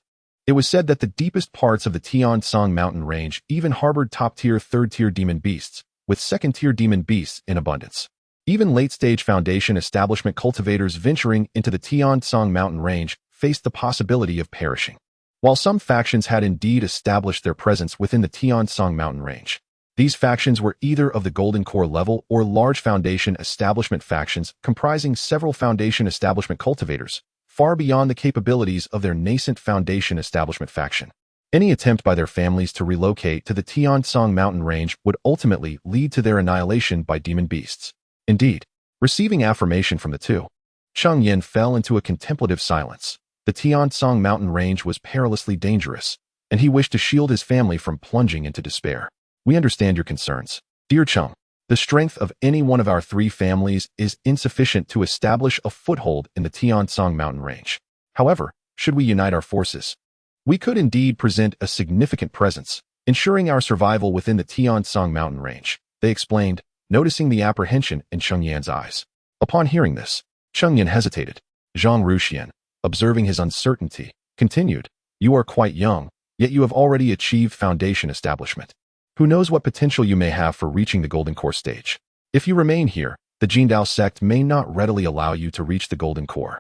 It was said that the deepest parts of the Tiansong mountain range even harbored top-tier, third-tier demon beasts, with second-tier demon beasts in abundance. Even late-stage Foundation establishment cultivators venturing into the Tiansong mountain range faced the possibility of perishing. While some factions had indeed established their presence within the Tiansong mountain range, these factions were either of the Golden Core level or large Foundation establishment factions comprising several Foundation establishment cultivators, far beyond the capabilities of their nascent Foundation establishment faction. Any attempt by their families to relocate to the Tiansong mountain range would ultimately lead to their annihilation by demon beasts. Indeed, receiving affirmation from the two, Cheng Yan fell into a contemplative silence. The Tiansong mountain range was perilously dangerous, and he wished to shield his family from plunging into despair. We understand your concerns, dear Cheng. The strength of any one of our three families is insufficient to establish a foothold in the Tiansong mountain range. However, should we unite our forces, we could indeed present a significant presence, ensuring our survival within the Tiansong mountain range, they explained, noticing the apprehension in Cheng Yan's eyes. Upon hearing this, Cheng Yan hesitated. Zhang Ruxian, observing his uncertainty, continued, "You are quite young, yet you have already achieved Foundation establishment. Who knows what potential you may have for reaching the Golden Core stage? If you remain here, the Jindao sect may not readily allow you to reach the Golden Core.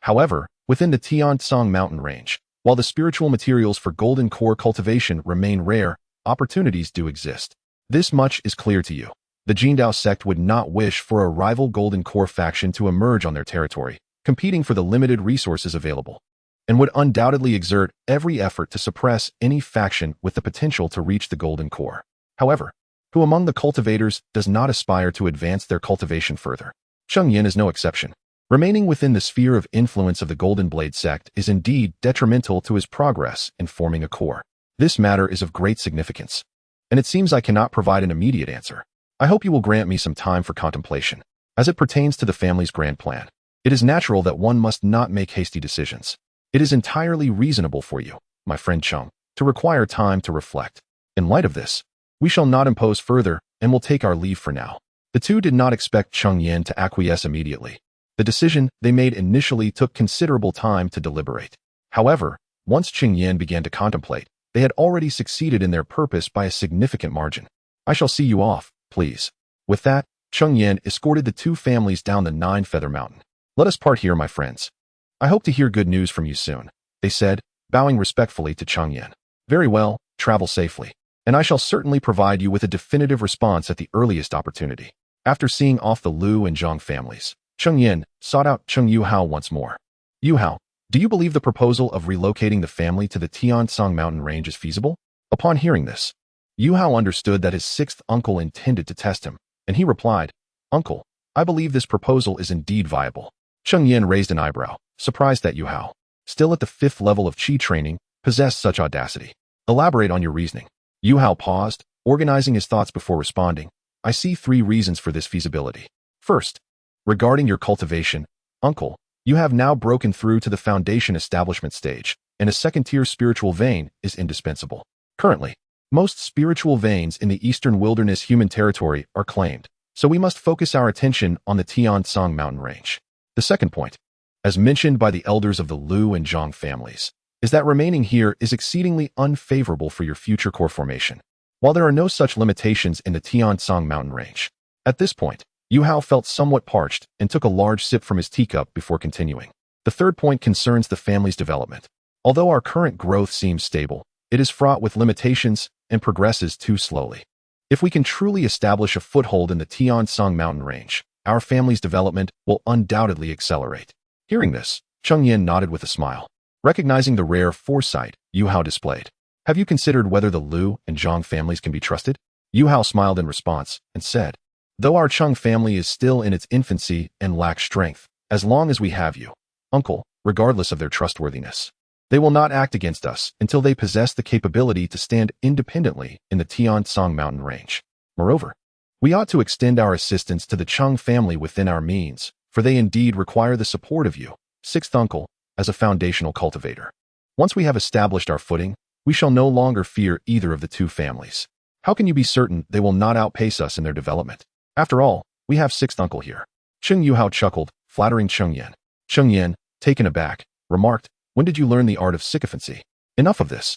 However, within the Tiansong mountain range, while the spiritual materials for Golden Core cultivation remain rare, opportunities do exist. This much is clear to you. The Jindao sect would not wish for a rival Golden Core faction to emerge on their territory, competing for the limited resources available, and would undoubtedly exert every effort to suppress any faction with the potential to reach the Golden Core. However, who among the cultivators does not aspire to advance their cultivation further? Cheng Yan is no exception. Remaining within the sphere of influence of the Golden Blade sect is indeed detrimental to his progress in forming a core. This matter is of great significance, and it seems I cannot provide an immediate answer. I hope you will grant me some time for contemplation. As it pertains to the family's grand plan, it is natural that one must not make hasty decisions. It is entirely reasonable for you, my friend Cheng, to require time to reflect. In light of this, we shall not impose further and will take our leave for now." The two did not expect Cheng Yan to acquiesce immediately. The decision they made initially took considerable time to deliberate. However, once Cheng Yan began to contemplate, they had already succeeded in their purpose by a significant margin. "I shall see you off, please." With that, Cheng Yan escorted the two families down the Nine-Feather Mountain. "Let us part here, my friends. I hope to hear good news from you soon," they said, bowing respectfully to Cheng Yan. "Very well, travel safely, and I shall certainly provide you with a definitive response at the earliest opportunity." After seeing off the Lu and Zhang families, Cheng Yan sought out Cheng Yuhao once more. "Yuhao, do you believe the proposal of relocating the family to the Tiansong mountain range is feasible?" Upon hearing this, Yuhao understood that his sixth uncle intended to test him, and he replied, "Uncle, I believe this proposal is indeed viable." Cheng Yan raised an eyebrow, surprised that Yuhao, still at the 5th level of Qi training, possessed such audacity. "Elaborate on your reasoning." Yuhao paused, organizing his thoughts before responding. "I see 3 reasons for this feasibility. First, regarding your cultivation, uncle, you have now broken through to the Foundation establishment stage, and a second-tier spiritual vein is indispensable. Currently, most spiritual veins in the Eastern Wilderness human territory are claimed, so we must focus our attention on the Tiansong mountain range. The second point, as mentioned by the elders of the Lu and Zhang families, is that remaining here is exceedingly unfavorable for your future core formation, while there are no such limitations in the Tiansong mountain range." At this point, Yuhao felt somewhat parched and took a large sip from his teacup before continuing. "The third point concerns the family's development. Although our current growth seems stable, it is fraught with limitations and progresses too slowly. If we can truly establish a foothold in the Tiansong mountain range, our family's development will undoubtedly accelerate." Hearing this, Cheng Yan nodded with a smile, recognizing the rare foresight Yuhao displayed. "Have you considered whether the Lu and Zhang families can be trusted?" Yuhao smiled in response and said, "Though our Cheng family is still in its infancy and lacks strength, as long as we have you, uncle, regardless of their trustworthiness, they will not act against us until they possess the capability to stand independently in the Tiansong mountain range. Moreover, we ought to extend our assistance to the Cheng family within our means, for they indeed require the support of you, sixth uncle, as a foundational cultivator. Once we have established our footing, we shall no longer fear either of the two families. How can you be certain they will not outpace us in their development? After all, we have sixth uncle here." Cheng Yuhao chuckled, flattering Cheng Yan. Cheng Yan, taken aback, remarked, "When did you learn the art of sycophancy?" Enough of this.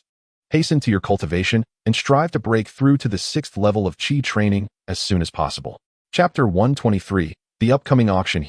Hasten to your cultivation and strive to break through to the 6th level of Qi training as soon as possible. Chapter 123, The Upcoming Auction.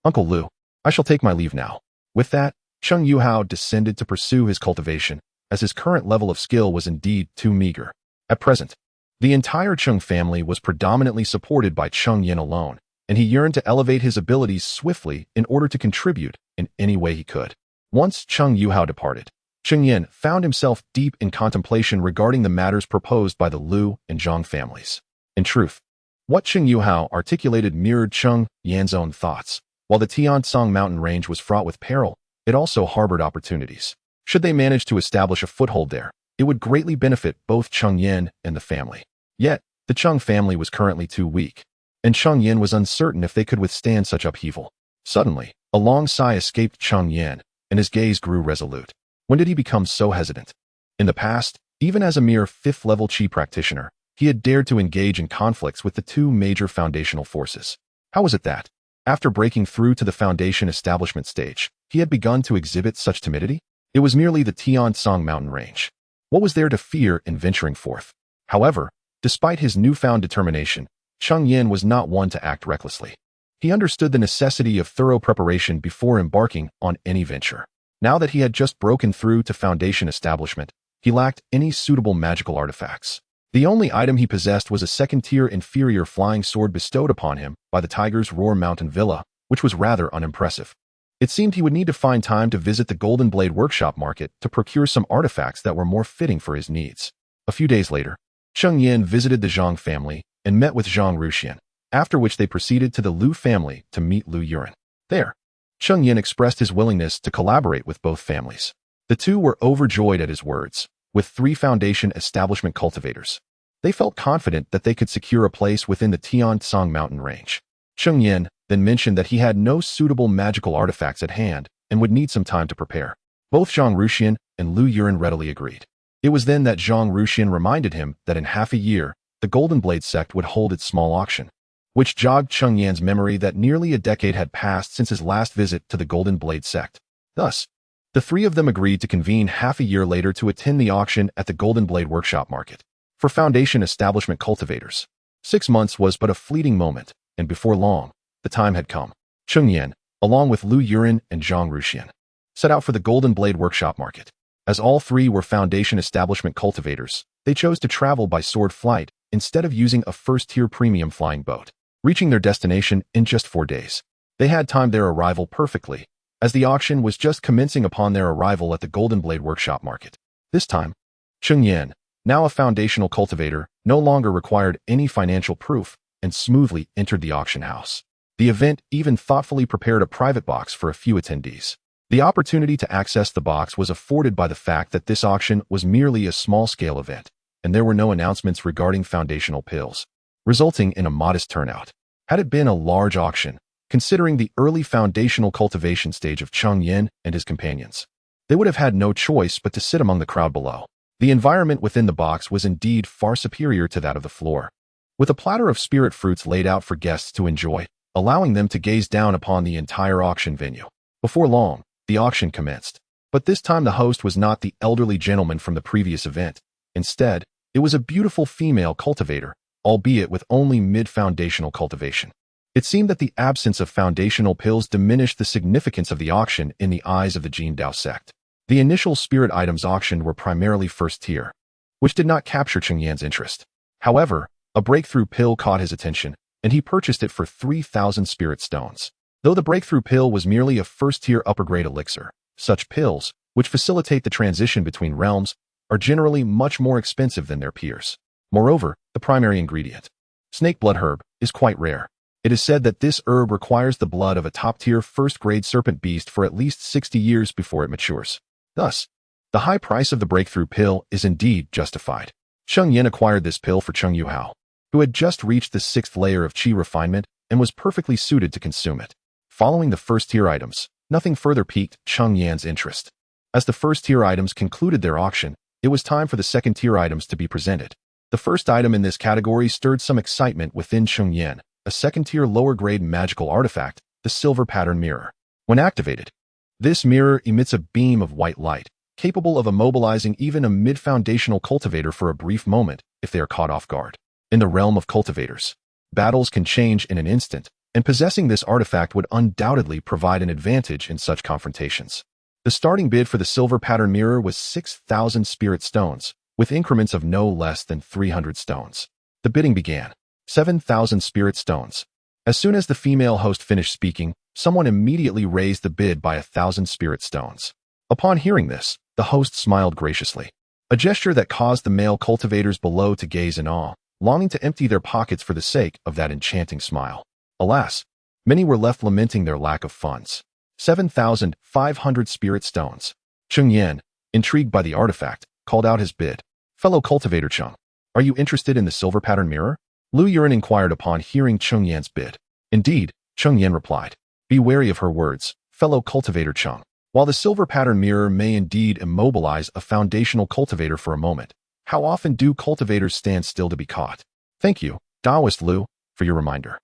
Uncle Lu, I shall take my leave now. With that, Cheng Yuhao descended to pursue his cultivation, as his current level of skill was indeed too meager. At present, the entire Cheng family was predominantly supported by Cheng Yan alone, and he yearned to elevate his abilities swiftly in order to contribute in any way he could. Once Cheng Yuhao departed, Cheng Yan found himself deep in contemplation regarding the matters proposed by the Lu and Zhang families. In truth, what Cheng Yuhao articulated mirrored Cheng Yan's own thoughts. While the Tiansong mountain range was fraught with peril, it also harbored opportunities. Should they manage to establish a foothold there, it would greatly benefit both Cheng Yan and the family. Yet, the Cheng family was currently too weak, and Cheng Yan was uncertain if they could withstand such upheaval. Suddenly, a long sigh escaped Cheng Yan, and his gaze grew resolute. When did he become so hesitant? In the past, even as a mere 5th-level Qi practitioner, he had dared to engage in conflicts with the two major foundational forces. How was it that, after breaking through to the foundation establishment stage, he had begun to exhibit such timidity? It was merely the Tiansong mountain range. What was there to fear in venturing forth? However, despite his newfound determination, Cheng Yan was not one to act recklessly. He understood the necessity of thorough preparation before embarking on any venture. Now that he had just broken through to foundation establishment, he lacked any suitable magical artifacts. The only item he possessed was a 2nd-tier inferior flying sword bestowed upon him by the Tiger's Roar Mountain Villa, which was rather unimpressive. It seemed he would need to find time to visit the Golden Blade Workshop Market to procure some artifacts that were more fitting for his needs. A few days later, Cheng Yan visited the Zhang family and met with Zhang Ruxian, after which they proceeded to the Lu family to meet Lu Yuren. There, Cheng Yan expressed his willingness to collaborate with both families. The two were overjoyed at his words. With 3 foundation establishment cultivators, they felt confident that they could secure a place within the Tiansong mountain range. Cheng Yan then mentioned that he had no suitable magical artifacts at hand and would need some time to prepare. Both Zhang Ruxian and Lu Yuren readily agreed. It was then that Zhang Ruxian reminded him that in half a year, the Golden Blade sect would hold its small auction, which jogged Cheng Yan's memory that nearly a decade had passed since his last visit to the Golden Blade sect. Thus, the 3 of them agreed to convene half a year later to attend the auction at the Golden Blade Workshop Market. For foundation establishment cultivators, 6 months was but a fleeting moment, and before long, the time had come. Cheng Yan, along with Lu Yuren and Zhang Ruxian, set out for the Golden Blade Workshop Market. As all 3 were foundation establishment cultivators, they chose to travel by sword flight instead of using a 1st-tier premium flying boat, reaching their destination in just 4 days. They had timed their arrival perfectly, as the auction was just commencing upon their arrival at the Golden Blade Workshop Market. This time, Cheng Yan, now a foundational cultivator, no longer required any financial proof and smoothly entered the auction house. The event even thoughtfully prepared a private box for a few attendees. The opportunity to access the box was afforded by the fact that this auction was merely a small-scale event, and there were no announcements regarding foundational pills, resulting in a modest turnout. Had it been a large auction, considering the early foundational cultivation stage of Cheng Yan and his companions, they would have had no choice but to sit among the crowd below. The environment within the box was indeed far superior to that of the floor, with a platter of spirit fruits laid out for guests to enjoy, allowing them to gaze down upon the entire auction venue. Before long, the auction commenced, but this time the host was not the elderly gentleman from the previous event. Instead, it was a beautiful female cultivator, albeit with only mid-foundational cultivation. It seemed that the absence of foundational pills diminished the significance of the auction in the eyes of the Jin Dao sect. The initial spirit items auctioned were primarily 1st tier, which did not capture Cheng Yan's interest. However, a breakthrough pill caught his attention, and he purchased it for 3,000 spirit stones. Though the breakthrough pill was merely a 1st-tier upper-grade elixir, such pills, which facilitate the transition between realms, are generally much more expensive than their peers. Moreover, the primary ingredient, snake blood herb, is quite rare. It is said that this herb requires the blood of a top-tier 1st-grade serpent beast for at least 60 years before it matures. Thus, the high price of the breakthrough pill is indeed justified. Cheng Yan acquired this pill for Cheng Yuhao, who had just reached the 6th layer of Qi refinement and was perfectly suited to consume it. Following the 1st-tier items, nothing further piqued Cheng Yan's interest. As the 1st-tier items concluded their auction, it was time for the 2nd-tier items to be presented. The first item in this category stirred some excitement within Cheng Yan, a 2nd-tier lower-grade magical artifact, the silver pattern mirror. When activated, this mirror emits a beam of white light, capable of immobilizing even a mid-foundational cultivator for a brief moment if they are caught off guard. In the realm of cultivators, battles can change in an instant, and possessing this artifact would undoubtedly provide an advantage in such confrontations. The starting bid for the silver pattern mirror was 6,000 spirit stones, with increments of no less than 300 stones. The bidding began. 7,000 spirit stones. As soon as the female host finished speaking, someone immediately raised the bid by 1,000 spirit stones. Upon hearing this, the host smiled graciously, a gesture that caused the male cultivators below to gaze in awe, longing to empty their pockets for the sake of that enchanting smile. Alas, many were left lamenting their lack of funds. 7,500 spirit stones. Cheng Yan, intrigued by the artifact, called out his bid. Fellow cultivator Cheng, are you interested in the silver pattern mirror? Lu Yuren inquired upon hearing Cheng Yan's bid. Indeed, Cheng Yan replied. Be wary of her words, fellow cultivator Cheng. While the silver pattern mirror may indeed immobilize a foundational cultivator for a moment, how often do cultivators stand still to be caught? Thank you, Taoist Lu, for your reminder.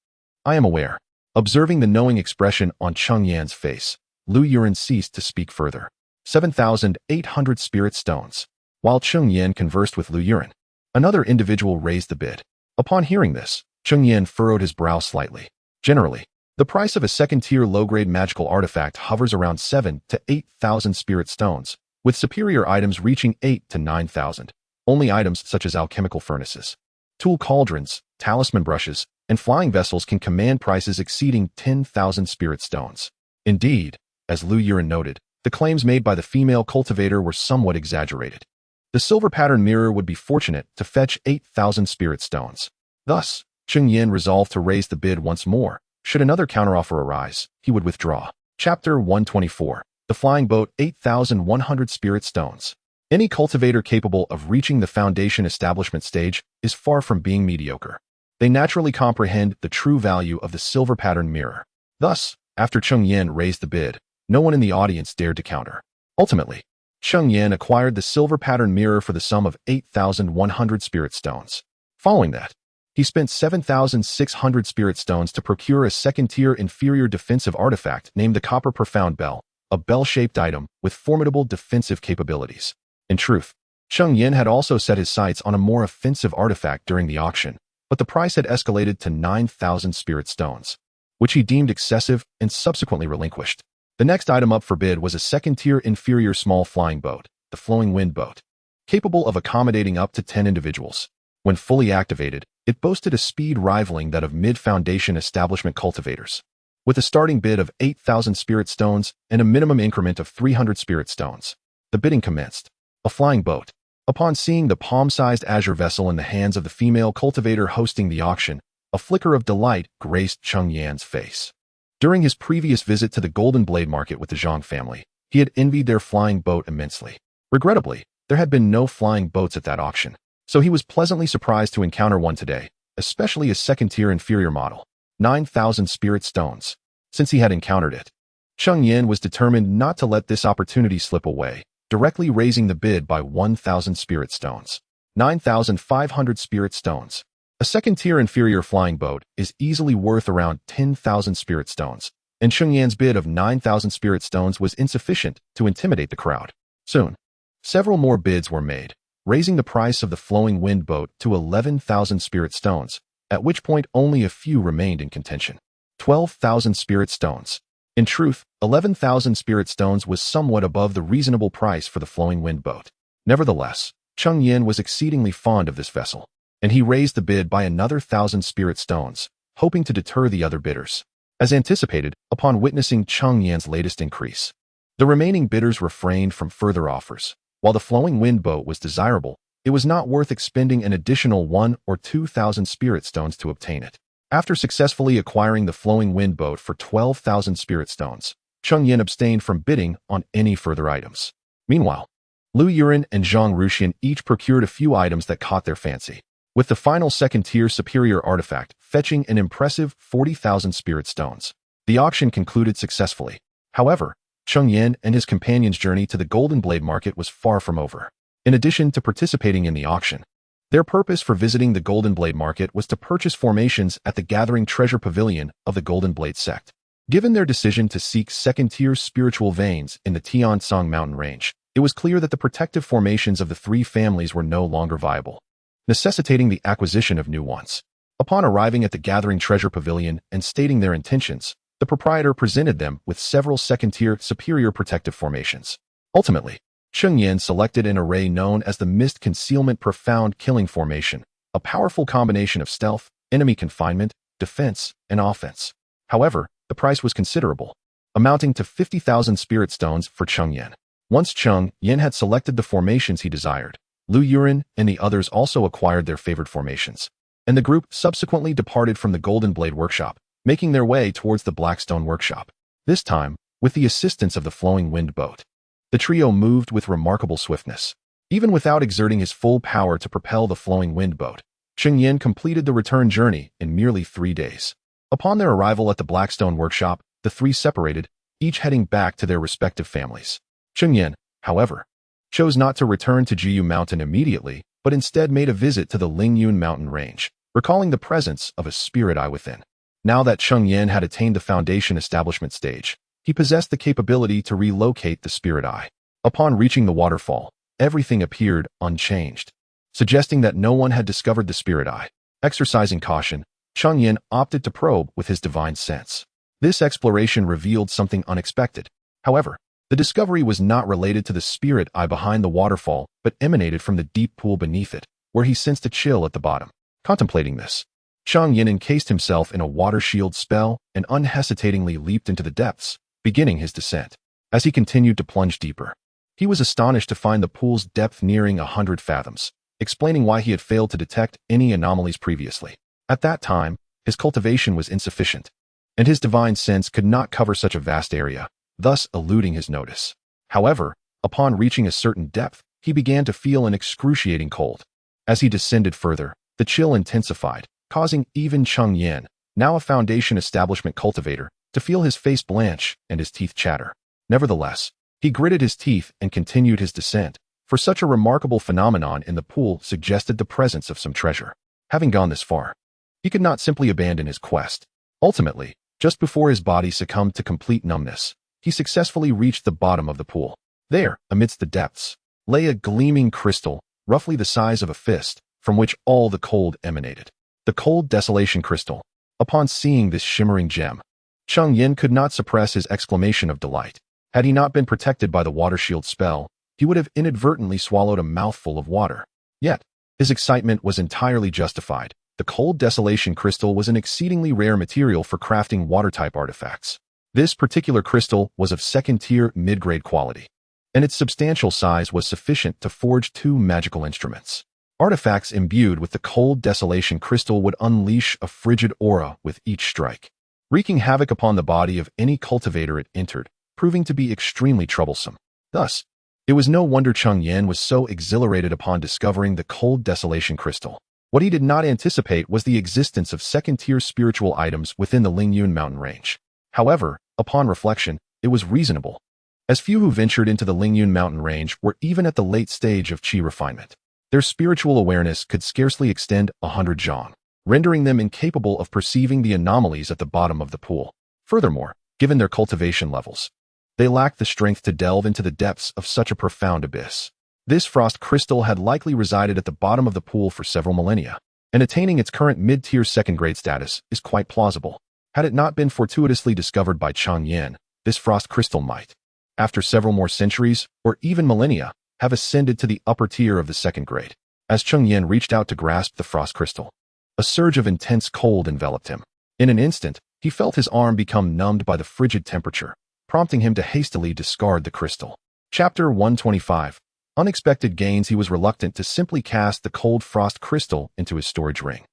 I am aware. Observing the knowing expression on Cheng Yan's face, Lu Yuren ceased to speak further. 7,800 spirit stones. While Cheng Yan conversed with Lu Yuren, another individual raised the bid. Upon hearing this, Cheng Yan furrowed his brow slightly. Generally, the price of a second-tier low-grade magical artifact hovers around 7,000 to 8,000 spirit stones, with superior items reaching 8,000 to 9,000. Only items such as alchemical furnaces, tool cauldrons, talisman brushes, and flying vessels can command prices exceeding 10,000 spirit stones. Indeed, as Lu Yuren noted, the claims made by the female cultivator were somewhat exaggerated. The silver pattern mirror would be fortunate to fetch 8,000 spirit stones. Thus, Cheng Yan resolved to raise the bid once more. Should another counteroffer arise, he would withdraw. Chapter 124. The Flying Boat. 8,100 spirit stones. Any cultivator capable of reaching the foundation establishment stage is far from being mediocre. They naturally comprehend the true value of the silver pattern mirror. Thus, after Cheng Yan raised the bid, no one in the audience dared to counter. Ultimately, Cheng Yan acquired the silver pattern mirror for the sum of 8,100 spirit stones. Following that, he spent 7,600 spirit stones to procure a second-tier inferior defensive artifact named the Copper Profound Bell, a bell-shaped item with formidable defensive capabilities. In truth, Cheng Yan had also set his sights on a more offensive artifact during the auction, but the price had escalated to 9,000 spirit stones, which he deemed excessive and subsequently relinquished. The next item up for bid was a second-tier inferior small flying boat, the Flowing Wind Boat. Capable of accommodating up to 10 individuals. When fully activated, it boasted a speed rivaling that of mid-foundation establishment cultivators. With a starting bid of 8,000 spirit stones and a minimum increment of 300 spirit stones, the bidding commenced. A flying boat. Upon seeing the palm-sized azure vessel in the hands of the female cultivator hosting the auction, a flicker of delight graced Cheng Yan's face. During his previous visit to the Golden Blade Market with the Zhang family, he had envied their flying boat immensely. Regrettably, there had been no flying boats at that auction, so he was pleasantly surprised to encounter one today, especially a second-tier inferior model. 9,000 spirit stones. Since he had encountered it, Cheng Yan was determined not to let this opportunity slip away, directly raising the bid by 1,000 spirit stones. 9,500 spirit stones. A second-tier inferior flying boat is easily worth around 10,000 spirit stones, and Cheng Yan's bid of 9,000 spirit stones was insufficient to intimidate the crowd. Soon, several more bids were made, raising the price of the Flowing Wind Boat to 11,000 spirit stones, at which point only a few remained in contention. 12,000 spirit stones. In truth, 11,000 spirit stones was somewhat above the reasonable price for the Flowing Wind Boat. Nevertheless, Cheng Yan was exceedingly fond of this vessel, and he raised the bid by another 1,000 spirit stones, hoping to deter the other bidders. As anticipated, upon witnessing Cheng Yan's latest increase, the remaining bidders refrained from further offers. While the Flowing Wind Boat was desirable, it was not worth expending an additional 1,000 or 2,000 spirit stones to obtain it. After successfully acquiring the Flowing Wind Boat for 12,000 spirit stones, Cheng Yan abstained from bidding on any further items. Meanwhile, Lu Yuren and Zhang Ruxian each procured a few items that caught their fancy, with the final second-tier superior artifact fetching an impressive 40,000 spirit stones. The auction concluded successfully. However, Cheng Yan and his companion's journey to the Golden Blade Market was far from over. In addition to participating in the auction, their purpose for visiting the Golden Blade Market was to purchase formations at the Gathering Treasure Pavilion of the Golden Blade sect. Given their decision to seek second-tier spiritual veins in the Tiansong mountain range, it was clear that the protective formations of the three families were no longer viable, necessitating the acquisition of new ones. Upon arriving at the Gathering Treasure Pavilion and stating their intentions, the proprietor presented them with several second-tier superior protective formations. Ultimately, Cheng Yan selected an array known as the Mist Concealment Profound Killing Formation, a powerful combination of stealth, enemy confinement, defense, and offense. However, the price was considerable, amounting to 50,000 spirit stones for Cheng Yan. Once Cheng Yan had selected the formations he desired, Lu Yuren and the others also acquired their favored formations, and the group subsequently departed from the Golden Blade Workshop, making their way towards the Blackstone Workshop. This time, with the assistance of the Flowing Wind boat. The trio moved with remarkable swiftness. Even without exerting his full power to propel the Flowing Wind boat, Cheng Yan completed the return journey in merely 3 days. Upon their arrival at the Blackstone Workshop, the three separated, each heading back to their respective families. Cheng Yan, however, chose not to return to Jiyu Mountain immediately, but instead made a visit to the Lingyun Mountain range, recalling the presence of a spirit eye within. Now that Cheng Yan had attained the foundation establishment stage, he possessed the capability to relocate the spirit eye. Upon reaching the waterfall, everything appeared unchanged, suggesting that no one had discovered the spirit eye. Exercising caution, Cheng Yan opted to probe with his divine sense. This exploration revealed something unexpected. However, the discovery was not related to the spirit eye behind the waterfall, but emanated from the deep pool beneath it, where he sensed a chill at the bottom. Contemplating this, Cheng Yan encased himself in a water shield spell and unhesitatingly leaped into the depths, beginning his descent. As he continued to plunge deeper, he was astonished to find the pool's depth nearing 100 fathoms, explaining why he had failed to detect any anomalies previously. At that time, his cultivation was insufficient, and his divine sense could not cover such a vast area, thus eluding his notice. However, upon reaching a certain depth, he began to feel an excruciating cold. As he descended further, the chill intensified, causing even Cheng Yan, now a foundation establishment cultivator, to feel his face blanch and his teeth chatter. Nevertheless, he gritted his teeth and continued his descent, for such a remarkable phenomenon in the pool suggested the presence of some treasure. Having gone this far, he could not simply abandon his quest. Ultimately, just before his body succumbed to complete numbness, he successfully reached the bottom of the pool. There, amidst the depths, lay a gleaming crystal, roughly the size of a fist, from which all the cold emanated. The cold desolation crystal. Upon seeing this shimmering gem, Cheng Yan could not suppress his exclamation of delight. Had he not been protected by the water shield spell, he would have inadvertently swallowed a mouthful of water. Yet, his excitement was entirely justified. The cold desolation crystal was an exceedingly rare material for crafting water-type artifacts. This particular crystal was of second-tier mid-grade quality, and its substantial size was sufficient to forge 2 magical instruments. Artifacts imbued with the cold desolation crystal would unleash a frigid aura with each strike, wreaking havoc upon the body of any cultivator it entered, proving to be extremely troublesome. Thus, it was no wonder Cheng Yan was so exhilarated upon discovering the cold desolation crystal. What he did not anticipate was the existence of second-tier spiritual items within the Lingyun mountain range. However, upon reflection, it was reasonable, as few who ventured into the Lingyun mountain range were even at the late stage of qi refinement. Their spiritual awareness could scarcely extend 100 zhang, rendering them incapable of perceiving the anomalies at the bottom of the pool. Furthermore, given their cultivation levels, they lacked the strength to delve into the depths of such a profound abyss. This frost crystal had likely resided at the bottom of the pool for several millennia, and attaining its current mid-tier second-grade status is quite plausible. Had it not been fortuitously discovered by Cheng Yan, this frost crystal might, after several more centuries, or even millennia, have ascended to the upper tier of the second grade. As Cheng Yan reached out to grasp the frost crystal, a surge of intense cold enveloped him. In an instant, he felt his arm become numbed by the frigid temperature, prompting him to hastily discard the crystal. Chapter 125. Unexpected gains. He was reluctant to simply cast the cold frost crystal into his storage ring,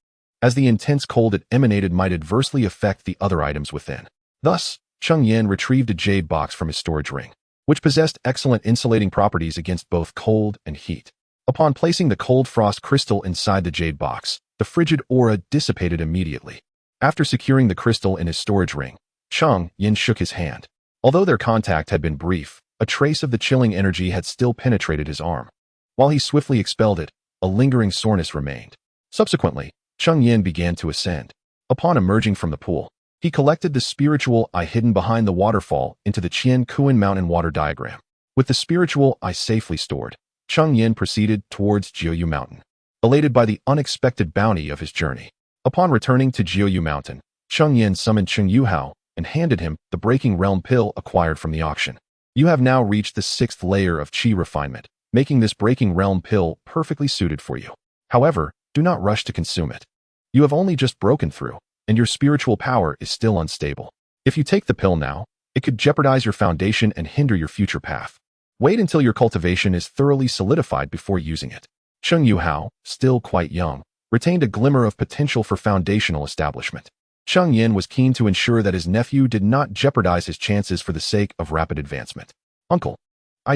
as the intense cold it emanated might adversely affect the other items within. Thus, Cheng Yan retrieved a jade box from his storage ring, which possessed excellent insulating properties against both cold and heat. Upon placing the cold frost crystal inside the jade box, the frigid aura dissipated immediately. After securing the crystal in his storage ring, Cheng Yan shook his hand. Although their contact had been brief, a trace of the chilling energy had still penetrated his arm. While he swiftly expelled it, a lingering soreness remained. Subsequently, Cheng Yan began to ascend. Upon emerging from the pool, he collected the spiritual eye hidden behind the waterfall into the Qian Kuan mountain water diagram, With the spiritual eye safely stored, Cheng Yan proceeded towards Jiuyu Mountain, elated by the unexpected bounty of his journey. Upon returning to Jiuyu Mountain, Cheng Yan summoned Cheng Yuhao and handed him the Breaking Realm pill acquired from the auction. You have now reached the 6th layer of Qi refinement, making this Breaking Realm pill perfectly suited for you. However, do not rush to consume it. You have only just broken through, and your spiritual power is still unstable. If you take the pill now, it could jeopardize your foundation and hinder your future path. Wait until your cultivation is thoroughly solidified before using it. Cheng Yuhao, still quite young, retained a glimmer of potential for foundational establishment. Cheng Yan was keen to ensure that his nephew did not jeopardize his chances for the sake of rapid advancement. Uncle.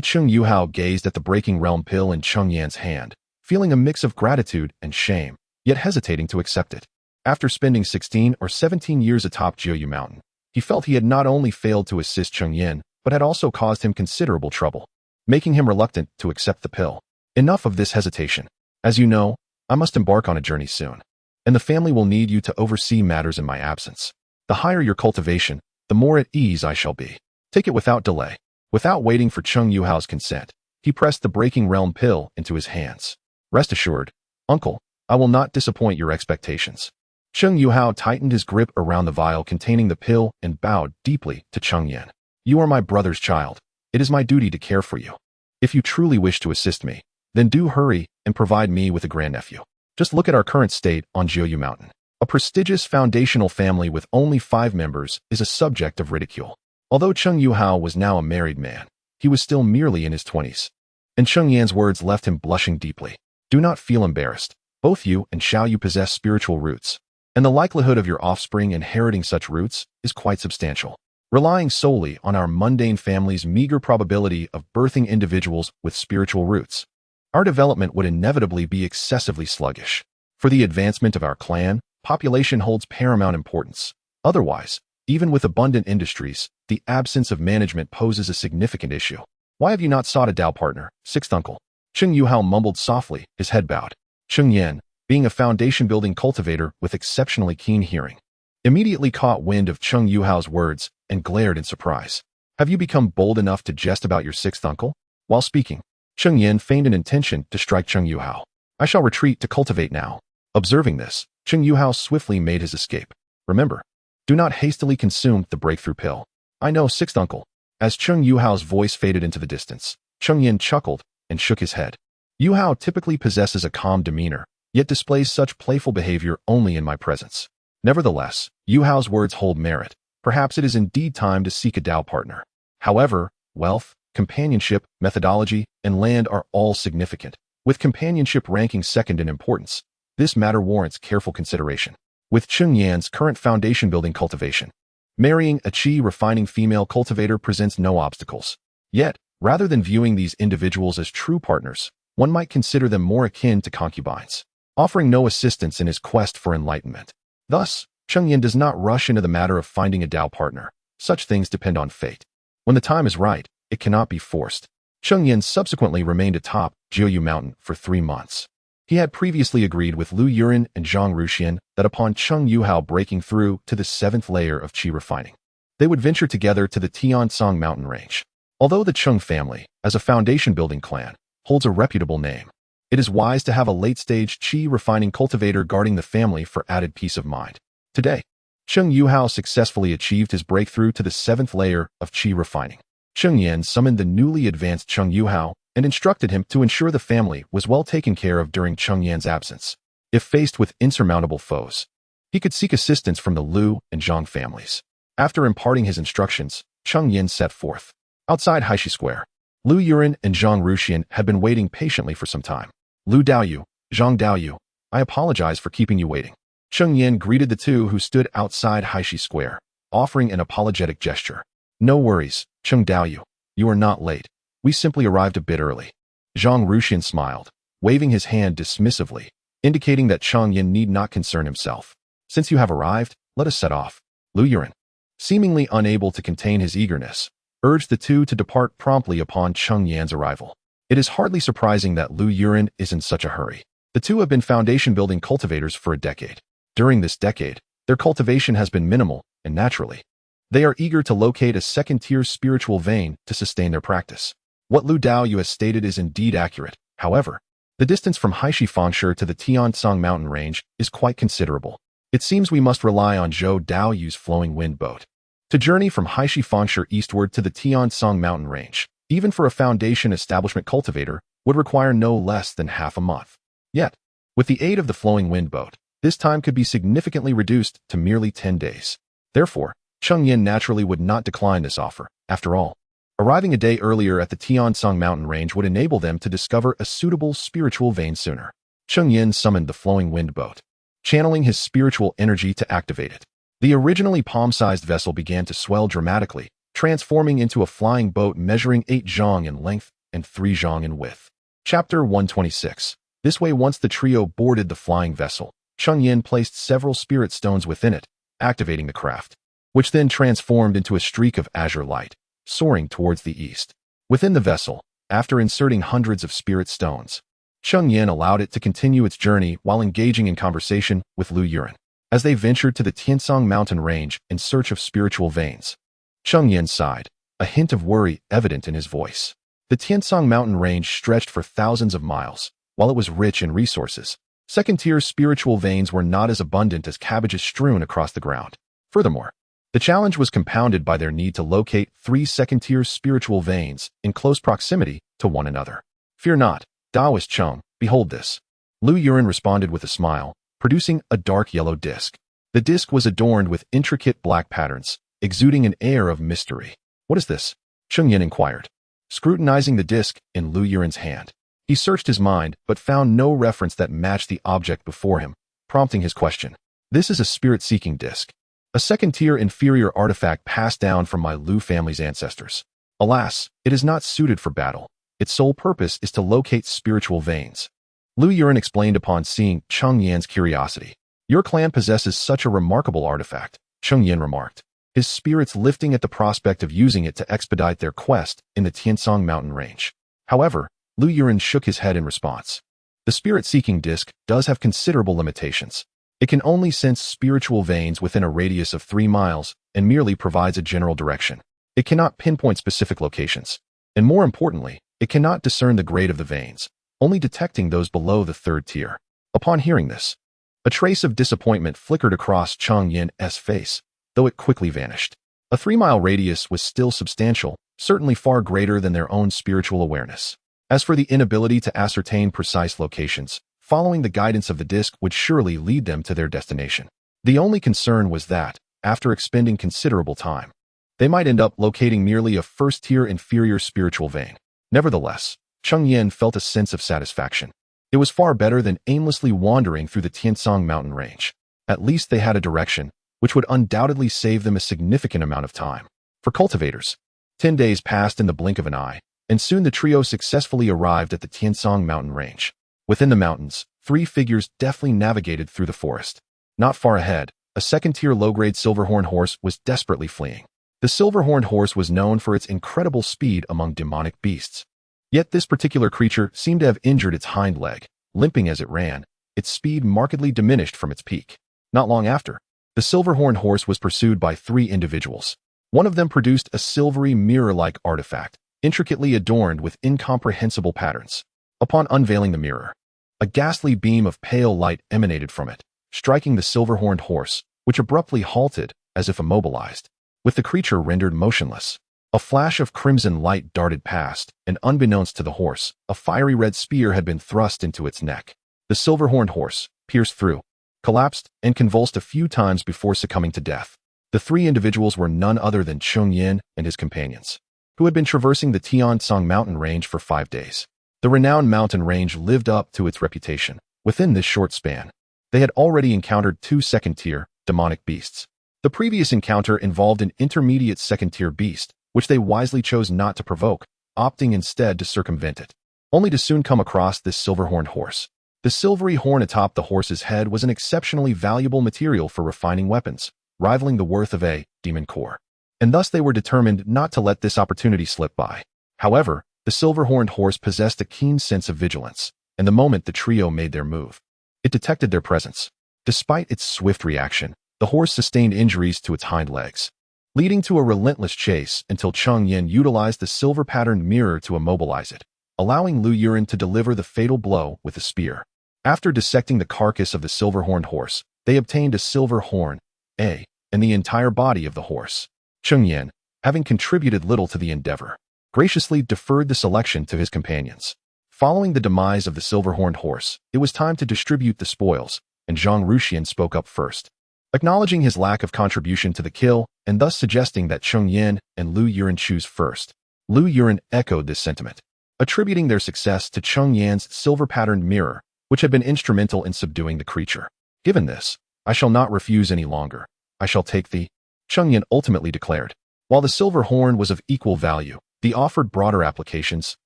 Cheng Yuhao gazed at the Breaking Realm pill in Cheng Yan's hand, feeling a mix of gratitude and shame, yet hesitating to accept it. After spending 16 or 17 years atop Jiuyu Mountain, he felt he had not only failed to assist Cheng Yan, but had also caused him considerable trouble, making him reluctant to accept the pill. Enough of this hesitation. As you know, I must embark on a journey soon, and the family will need you to oversee matters in my absence. The higher your cultivation, the more at ease I shall be. Take it without delay. Without waiting for Cheng Yuhao's consent, he pressed the Breaking Realm pill into his hands. Rest assured, Uncle, I will not disappoint your expectations. Cheng Yuhao tightened his grip around the vial containing the pill and bowed deeply to Cheng Yan. You are my brother's child. It is my duty to care for you. If you truly wish to assist me, then do hurry and provide me with a grandnephew. Just look at our current state on Jiuyu Mountain. A prestigious foundational family with only 5 members is a subject of ridicule. Although Cheng Yuhao was now a married man, he was still merely in his 20s. And Cheng Yan's words left him blushing deeply. Do not feel embarrassed. Both you and Xiaoyu possess spiritual roots, and the likelihood of your offspring inheriting such roots is quite substantial. Relying solely on our mundane family's meager probability of birthing individuals with spiritual roots, our development would inevitably be excessively sluggish. For the advancement of our clan, population holds paramount importance. Otherwise, even with abundant industries, the absence of management poses a significant issue. Why have you not sought a Dao partner, 6th uncle? Cheng Yuhao mumbled softly, his head bowed. Cheng Yan, being a foundation-building cultivator with exceptionally keen hearing, immediately caught wind of Cheng Yuhao's words and glared in surprise. Have you become bold enough to jest about your 6th uncle? While speaking, Cheng Yan feigned an intention to strike Cheng Yuhao. I shall retreat to cultivate now. Observing this, Cheng Yuhao swiftly made his escape. Remember, do not hastily consume the breakthrough pill. I know, 6th uncle. As Cheng Yuhao's voice faded into the distance, Cheng Yan chuckled and shook his head. Yuhao typically possesses a calm demeanor, yet displays such playful behavior only in my presence. Nevertheless, Yuhao's words hold merit. Perhaps it is indeed time to seek a Dao partner. However, wealth, companionship, methodology, and land are all significant, with companionship ranking second in importance. This matter warrants careful consideration. With Cheng Yan's current foundation-building cultivation, marrying a Qi refining female cultivator presents no obstacles. Yet, rather than viewing these individuals as true partners, one might consider them more akin to concubines, offering no assistance in his quest for enlightenment. Thus, Cheng Yan does not rush into the matter of finding a Dao partner. Such things depend on fate. When the time is right, it cannot be forced. Cheng Yan subsequently remained atop Jiuyu Mountain for 3 months. He had previously agreed with Lu Yuran and Zhang Ruxian that upon Cheng Yuhao breaking through to the 7th layer of Qi refining, they would venture together to the Tiansong mountain range. Although the Cheng family, as a foundation-building clan, holds a reputable name, it is wise to have a late-stage Qi refining cultivator guarding the family for added peace of mind. Today, Cheng Yuhao successfully achieved his breakthrough to the 7th layer of Qi refining. Cheng Yan summoned the newly advanced Cheng Yuhao and instructed him to ensure the family was well taken care of during Cheng Yan's absence. If faced with insurmountable foes, he could seek assistance from the Lu and Zhang families. After imparting his instructions, Cheng Yan set forth. Outside Haishi Square, Lu Yuran and Zhang Ruxian had been waiting patiently for some time. Lu Daoyu, Zhang Daoyu, I apologize for keeping you waiting. Cheng Yan greeted the two who stood outside Haishi Square, offering an apologetic gesture. No worries, Cheng Daoyu, you are not late. We simply arrived a bit early. Zhang Ruxian smiled, waving his hand dismissively, indicating that Cheng Yan need not concern himself. Since you have arrived, let us set off. Lu Yuran, seemingly unable to contain his eagerness, urged the two to depart promptly upon Cheng Yan's arrival. It is hardly surprising that Lu Yuran is in such a hurry. The two have been foundation-building cultivators for a decade. During this decade, their cultivation has been minimal, and naturally, they are eager to locate a second-tier spiritual vein to sustain their practice. What Lu Daoyu has stated is indeed accurate. However, the distance from Haishi Fengshe to the Tiansong mountain range is quite considerable. It seems we must rely on Zhou Daoyu's flowing wind boat to journey from Haishi Fengshe eastward to the Tiansong mountain range. Even for a foundation establishment cultivator, would require no less than half a month. Yet, with the aid of the flowing wind boat, this time could be significantly reduced to merely 10 days. Therefore, Cheng Yan naturally would not decline this offer. After all, arriving a day earlier at the Tiansong mountain range would enable them to discover a suitable spiritual vein sooner. Cheng Yan summoned the flowing wind boat, channeling his spiritual energy to activate it. The originally palm-sized vessel began to swell dramatically, transforming into a flying boat measuring 8 zhang in length and 3 zhang in width. Chapter 126. This way, once the trio boarded the flying vessel, Cheng Yan placed several spirit stones within it, activating the craft, which then transformed into a streak of azure light, soaring towards the east. Within the vessel, after inserting hundreds of spirit stones, Cheng Yan allowed it to continue its journey while engaging in conversation with Lu Yuren. As they ventured to the Tiansong mountain range in search of spiritual veins, Cheng Yan sighed, a hint of worry evident in his voice. The Tiansong mountain range stretched for thousands of miles. While it was rich in resources, second-tier spiritual veins were not as abundant as cabbages strewn across the ground. Furthermore, the challenge was compounded by their need to locate 3 second-tier spiritual veins in close proximity to one another. Fear not, Taoist Cheng, behold this. Lu Yuren responded with a smile, producing a dark yellow disc. The disc was adorned with intricate black patterns, exuding an air of mystery. What is this? Cheng Yan inquired, scrutinizing the disc in Lu Yuren's hand. He searched his mind, but found no reference that matched the object before him, prompting his question. This is a spirit-seeking disc, a second-tier inferior artifact passed down from my Lu family's ancestors. Alas, it is not suited for battle. Its sole purpose is to locate spiritual veins. Lu Yuren explained upon seeing Cheng Yan's curiosity. Your clan possesses such a remarkable artifact, Cheng Yan remarked, his spirits lifting at the prospect of using it to expedite their quest in the Tiansong mountain range. However, Lu Yuren shook his head in response. The spirit-seeking disc does have considerable limitations. It can only sense spiritual veins within a radius of 3 miles and merely provides a general direction. It cannot pinpoint specific locations. And more importantly, it cannot discern the grade of the veins, only detecting those below the 3rd tier. Upon hearing this, a trace of disappointment flickered across Cheng Yan's face, though it quickly vanished. A 3-mile radius was still substantial, certainly far greater than their own spiritual awareness. As for the inability to ascertain precise locations, following the guidance of the disc would surely lead them to their destination. The only concern was that, after expending considerable time, they might end up locating merely a first-tier inferior spiritual vein. Nevertheless, Cheng Yan felt a sense of satisfaction. It was far better than aimlessly wandering through the Tiansong mountain range. At least they had a direction, which would undoubtedly save them a significant amount of time. For cultivators, 10 days passed in the blink of an eye, and soon the trio successfully arrived at the Tiansong mountain range. Within the mountains, 3 figures deftly navigated through the forest. Not far ahead, a second-tier low-grade silverhorn horse was desperately fleeing. The silver-horned horse was known for its incredible speed among demonic beasts. Yet this particular creature seemed to have injured its hind leg. Limping as it ran, its speed markedly diminished from its peak. Not long after, the silver-horned horse was pursued by 3 individuals. One of them produced a silvery mirror-like artifact, intricately adorned with incomprehensible patterns. Upon unveiling the mirror, a ghastly beam of pale light emanated from it, striking the silver-horned horse, which abruptly halted, as if immobilized. With the creature rendered motionless, a flash of crimson light darted past, and unbeknownst to the horse, a fiery red spear had been thrust into its neck. The silver-horned horse, pierced through, collapsed, and convulsed a few times before succumbing to death. The 3 individuals were none other than Cheng Yan and his companions, who had been traversing the Tiansong mountain range for 5 days. The renowned mountain range lived up to its reputation. Within this short span, they had already encountered 2 second-tier demonic beasts. The previous encounter involved an intermediate second-tier beast, which they wisely chose not to provoke, opting instead to circumvent it, only to soon come across this silver-horned horse. The silvery horn atop the horse's head was an exceptionally valuable material for refining weapons, rivaling the worth of a demon core. And thus they were determined not to let this opportunity slip by. However, the silver-horned horse possessed a keen sense of vigilance, and the moment the trio made their move, it detected their presence. Despite its swift reaction, the horse sustained injuries to its hind legs. leading to a relentless chase until Cheng Yan utilized the silver-patterned mirror to immobilize it, allowing Lu Yuren to deliver the fatal blow with a spear. After dissecting the carcass of the silver-horned horse, they obtained a silver horn, and the entire body of the horse. Cheng Yan, having contributed little to the endeavor, graciously deferred the selection to his companions. Following the demise of the silver-horned horse, it was time to distribute the spoils, and Zhang Ruxian spoke up first, acknowledging his lack of contribution to the kill and thus suggesting that Cheng Yan and Lu Yuren choose first. Lu Yuren echoed this sentiment, attributing their success to Cheng Yan's silver-patterned mirror, which had been instrumental in subduing the creature. Given this, I shall not refuse any longer. I shall take the, Cheng Yan ultimately declared. While the silver horn was of equal value, the offered broader applications,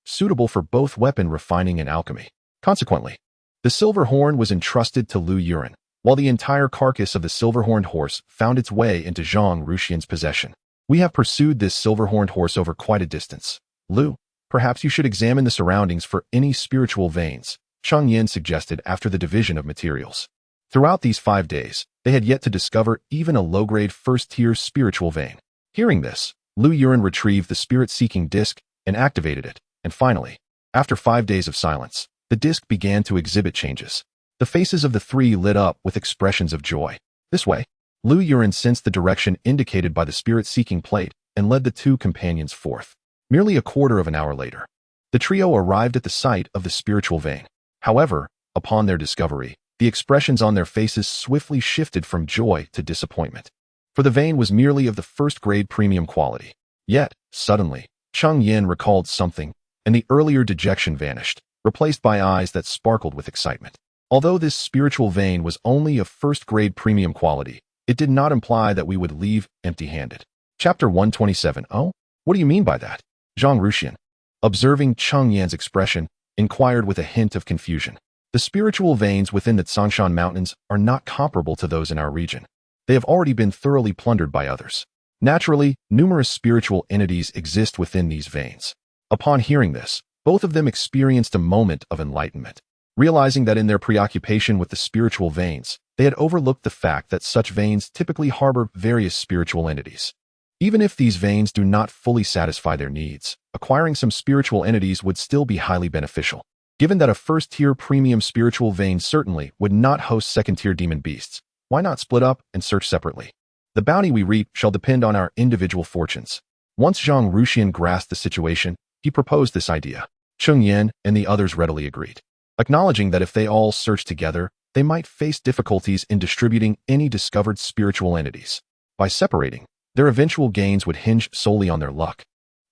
suitable for both weapon refining and alchemy. Consequently, the silver horn was entrusted to Lu Yuren, while the entire carcass of the silver-horned horse found its way into Zhang Ruxian's possession. We have pursued this silver-horned horse over quite a distance. Lu, perhaps you should examine the surroundings for any spiritual veins, Cheng Yan suggested after the division of materials. Throughout these 5 days, they had yet to discover even a low-grade first-tier spiritual vein. Hearing this, Lu Yuren retrieved the spirit-seeking disc and activated it, and finally, after 5 days of silence, the disc began to exhibit changes. The faces of the three lit up with expressions of joy. This way, Lu Yuren sensed the direction indicated by the spirit-seeking plate and led the two companions forth. Merely a quarter of an hour later, the trio arrived at the site of the spiritual vein. However, upon their discovery, the expressions on their faces swiftly shifted from joy to disappointment. For the vein was merely of the first-grade premium quality. Yet, suddenly, Cheng Yan recalled something, and the earlier dejection vanished, replaced by eyes that sparkled with excitement. Although this spiritual vein was only of first-grade premium quality, it did not imply that we would leave empty-handed. Chapter 127. Oh? What do you mean by that? Zhang Ruxian, observing Cheng Yan's expression, inquired with a hint of confusion. The spiritual veins within the Tsangshan Mountains are not comparable to those in our region. They have already been thoroughly plundered by others. Naturally, numerous spiritual entities exist within these veins. Upon hearing this, both of them experienced a moment of enlightenment, realizing that in their preoccupation with the spiritual veins, they had overlooked the fact that such veins typically harbor various spiritual entities. Even if these veins do not fully satisfy their needs, acquiring some spiritual entities would still be highly beneficial. Given that a first-tier premium spiritual vein certainly would not host second-tier demon beasts, why not split up and search separately? The bounty we reap shall depend on our individual fortunes. Once Zhang Ruxian grasped the situation, he proposed this idea. Cheng Yan and the others readily agreed, acknowledging that if they all searched together, they might face difficulties in distributing any discovered spiritual entities. By separating, their eventual gains would hinge solely on their luck,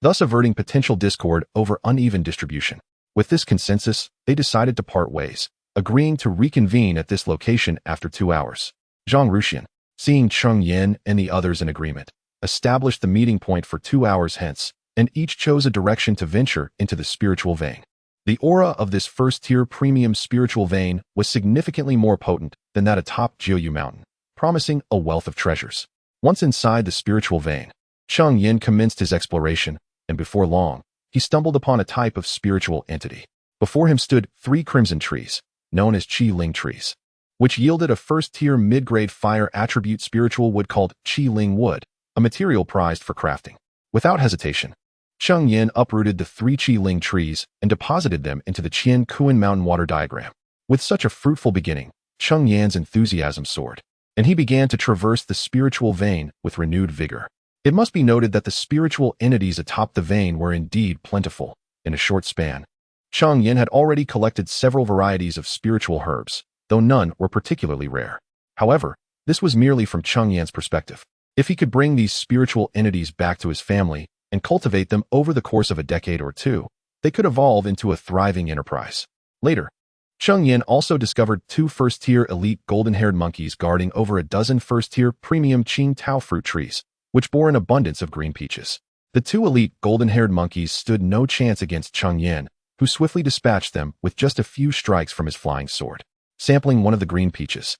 thus averting potential discord over uneven distribution. With this consensus, they decided to part ways, agreeing to reconvene at this location after 2 hours. Zhang Ruxian, seeing Cheng Yan and the others in agreement, established the meeting point for 2 hours hence, and each chose a direction to venture into the spiritual vein. The aura of this first-tier premium spiritual vein was significantly more potent than that atop Jiuyu Mountain, promising a wealth of treasures. Once inside the spiritual vein, Cheng Yan commenced his exploration, and before long, he stumbled upon a type of spiritual entity. Before him stood 3 crimson trees, known as Qi Ling trees, which yielded a first-tier mid-grade fire attribute spiritual wood called Qi Ling wood, a material prized for crafting. Without hesitation, Cheng Yan uprooted the 3 Qi Ling trees and deposited them into the Qian Kuan Mountain water diagram. With such a fruitful beginning, Cheng Yan's enthusiasm soared, and he began to traverse the spiritual vein with renewed vigor. It must be noted that the spiritual entities atop the vein were indeed plentiful. In a short span, Cheng Yan had already collected several varieties of spiritual herbs, though none were particularly rare. However, this was merely from Cheng Yan's perspective. If he could bring these spiritual entities back to his family and cultivate them over the course of a decade or two, they could evolve into a thriving enterprise. Later, Cheng Yan also discovered 2 first-tier elite golden-haired monkeys guarding over a dozen first-tier premium Qing Tao fruit trees, which bore an abundance of green peaches. The 2 elite golden-haired monkeys stood no chance against Cheng Yan, who swiftly dispatched them with just a few strikes from his flying sword. Sampling one of the green peaches,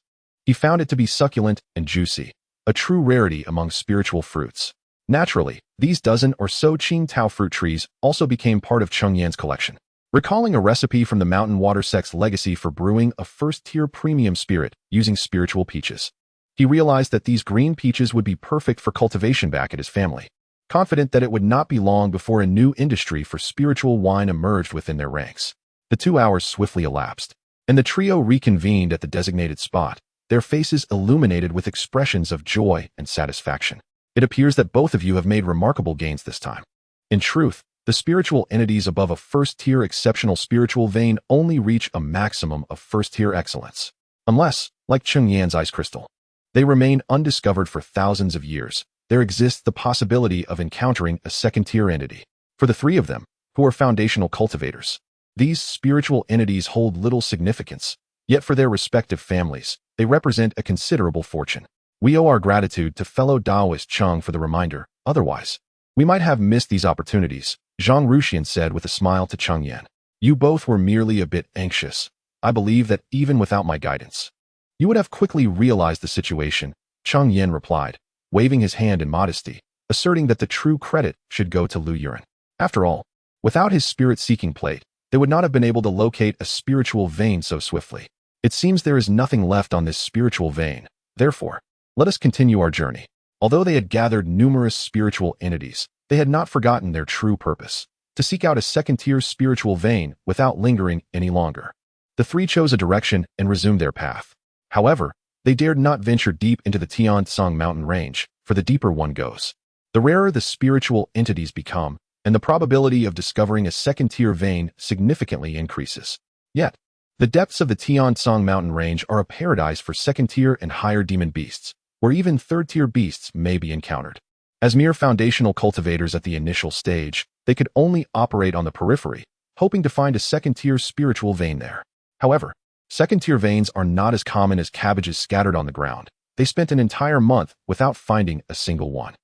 he found it to be succulent and juicy, a true rarity among spiritual fruits. Naturally, these dozen or so Qing Tao fruit trees also became part of Cheng Yan's collection. Recalling a recipe from the Mountain Water Sect's legacy for brewing a first-tier premium spirit using spiritual peaches, He realized that these green peaches would be perfect for cultivation back at his family, confident that it would not be long before a new industry for spiritual wine emerged within their ranks. The 2 hours swiftly elapsed, and the trio reconvened at the designated spot, their faces illuminated with expressions of joy and satisfaction. It appears that both of you have made remarkable gains this time. In truth, the spiritual entities above a first-tier exceptional spiritual vein only reach a maximum of first-tier excellence, unless, like Cheng Yan's ice crystal, they remain undiscovered for thousands of years. There exists the possibility of encountering a second-tier entity. For the three of them, who are foundational cultivators, these spiritual entities hold little significance, yet for their respective families, they represent a considerable fortune. We owe our gratitude to fellow Taoist Cheng for the reminder, otherwise, we might have missed these opportunities, Zhang Ruxian said with a smile to Cheng Yan. You both were merely a bit anxious. I believe that even without my guidance, you would have quickly realized the situation, Cheng Yan replied, waving his hand in modesty, asserting that the true credit should go to Lu Yuren. After all, without his spirit-seeking plate, they would not have been able to locate a spiritual vein so swiftly. It seems there is nothing left on this spiritual vein. Therefore, let us continue our journey. Although they had gathered numerous spiritual entities, they had not forgotten their true purpose, to seek out a second-tier spiritual vein without lingering any longer. The three chose a direction and resumed their path. However, they dared not venture deep into the Tiansong mountain range, for the deeper one goes, the rarer the spiritual entities become, and the probability of discovering a second-tier vein significantly increases. Yet, the depths of the Tiansong mountain range are a paradise for second-tier and higher demon beasts, where even third-tier beasts may be encountered. As mere foundational cultivators at the initial stage, they could only operate on the periphery, hoping to find a second-tier spiritual vein there. However, second-tier veins are not as common as cabbages scattered on the ground. They spent an entire month without finding a single one.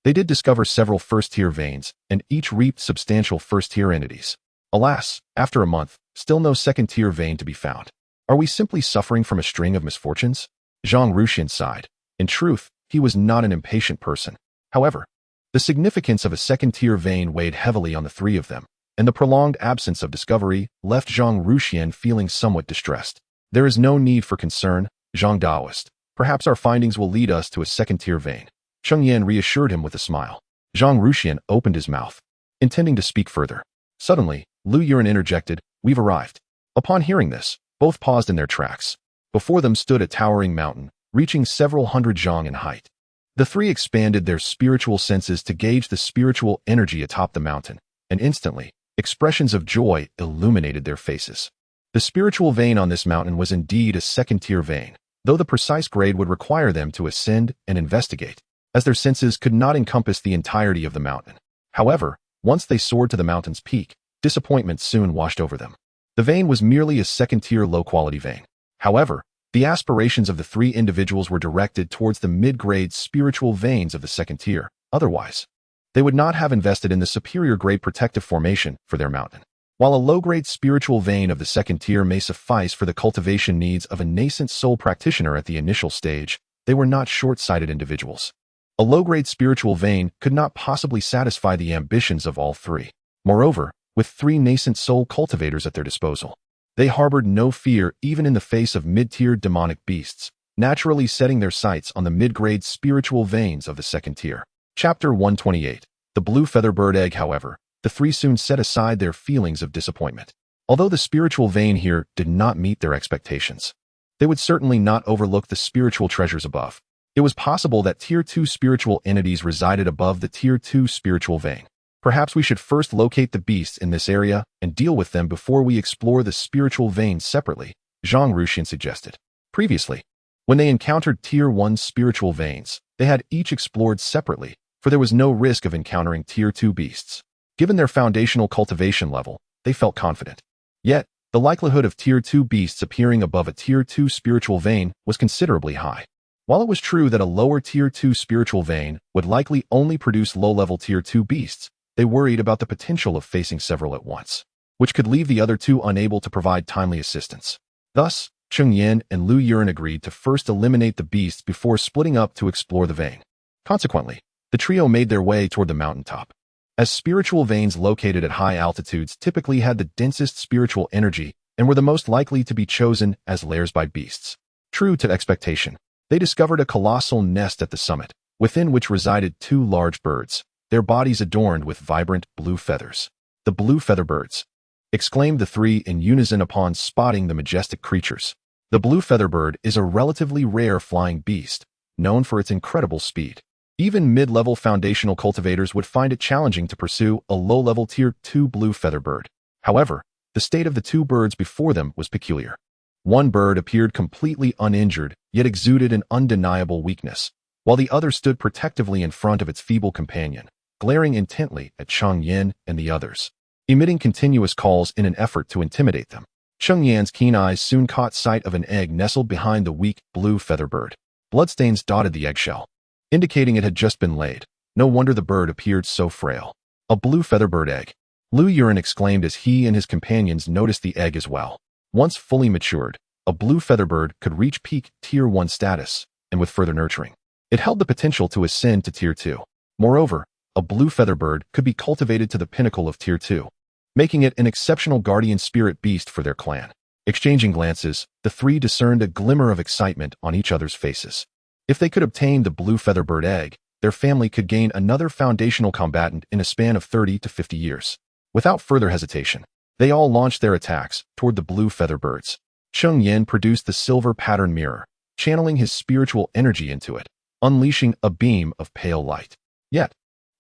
They did discover several first-tier veins, and each reaped substantial first-tier entities. Alas, after a month, still no second-tier vein to be found. Are we simply suffering from a string of misfortunes? Zhang Ruxian sighed. In truth, he was not an impatient person. However, the significance of a second-tier vein weighed heavily on the three of them, and the prolonged absence of discovery left Zhang Ruxian feeling somewhat distressed. There is no need for concern, Zhang Taoist. Perhaps our findings will lead us to a second-tier vein. Cheng Yan reassured him with a smile. Zhang Ruxian opened his mouth, intending to speak further. Suddenly, Lu Yuren interjected, "We've arrived." Upon hearing this, both paused in their tracks. Before them stood a towering mountain, reaching several hundred zhang in height. The three expanded their spiritual senses to gauge the spiritual energy atop the mountain, and instantly, expressions of joy illuminated their faces. The spiritual vein on this mountain was indeed a second-tier vein, though the precise grade would require them to ascend and investigate, as their senses could not encompass the entirety of the mountain. However, once they soared to the mountain's peak, disappointment soon washed over them. The vein was merely a second-tier low-quality vein. However, the aspirations of the three individuals were directed towards the mid-grade spiritual veins of the second tier. Otherwise, they would not have invested in the superior-grade protective formation for their mountain. While a low-grade spiritual vein of the second tier may suffice for the cultivation needs of a nascent soul practitioner at the initial stage, they were not short-sighted individuals. A low-grade spiritual vein could not possibly satisfy the ambitions of all three. Moreover, with three nascent soul cultivators at their disposal, they harbored no fear even in the face of mid-tier demonic beasts, naturally setting their sights on the mid-grade spiritual veins of the second tier. Chapter 128. The Blue Featherbird Egg. However, the three soon set aside their feelings of disappointment. Although the spiritual vein here did not meet their expectations, they would certainly not overlook the spiritual treasures above. It was possible that Tier 2 spiritual entities resided above the Tier 2 spiritual vein. Perhaps we should first locate the beasts in this area and deal with them before we explore the spiritual veins separately, Zhang Ruxian suggested. Previously, when they encountered Tier 1 spiritual veins, they had each explored separately, for there was no risk of encountering Tier 2 beasts. Given their foundational cultivation level, they felt confident. Yet, the likelihood of Tier 2 beasts appearing above a Tier 2 spiritual vein was considerably high. While it was true that a lower Tier 2 spiritual vein would likely only produce low-level Tier 2 beasts, they worried about the potential of facing several at once, which could leave the other two unable to provide timely assistance. Thus, Cheng Yan and Lu Yuren agreed to first eliminate the beasts before splitting up to explore the vein. Consequently, the trio made their way toward the mountaintop. As spiritual veins located at high altitudes typically had the densest spiritual energy and were the most likely to be chosen as lairs by beasts. True to expectation, They discovered a colossal nest at the summit, within which resided two large birds, their bodies adorned with vibrant blue feathers. "The blue feather birds!" exclaimed the three in unison upon spotting the majestic creatures. The blue feather bird is a relatively rare flying beast, known for its incredible speed. Even mid-level foundational cultivators would find it challenging to pursue a low-level Tier 2 blue feather bird. However, the state of the two birds before them was peculiar. One bird appeared completely uninjured, yet exuded an undeniable weakness, while the other stood protectively in front of its feeble companion, glaring intently at Cheng Yan and the others, emitting continuous calls in an effort to intimidate them. Cheng Yan's keen eyes soon caught sight of an egg nestled behind the weak blue feather bird. Bloodstains dotted the eggshell, indicating it had just been laid. No wonder the bird appeared so frail. A blue feather bird egg, Lu Yuren exclaimed as he and his companions noticed the egg as well. Once fully matured, a blue feather bird could reach peak Tier 1 status, and with further nurturing, it held the potential to ascend to Tier 2. Moreover, a blue feather bird could be cultivated to the pinnacle of Tier 2, making it an exceptional guardian spirit beast for their clan. Exchanging glances, the three discerned a glimmer of excitement on each other's faces. If they could obtain the blue feather bird egg, their family could gain another foundational combatant in a span of 30 to 50 years. Without further hesitation, they all launched their attacks toward the blue feather birds. Cheng Yan produced the silver pattern mirror, channeling his spiritual energy into it, unleashing a beam of pale light. Yet,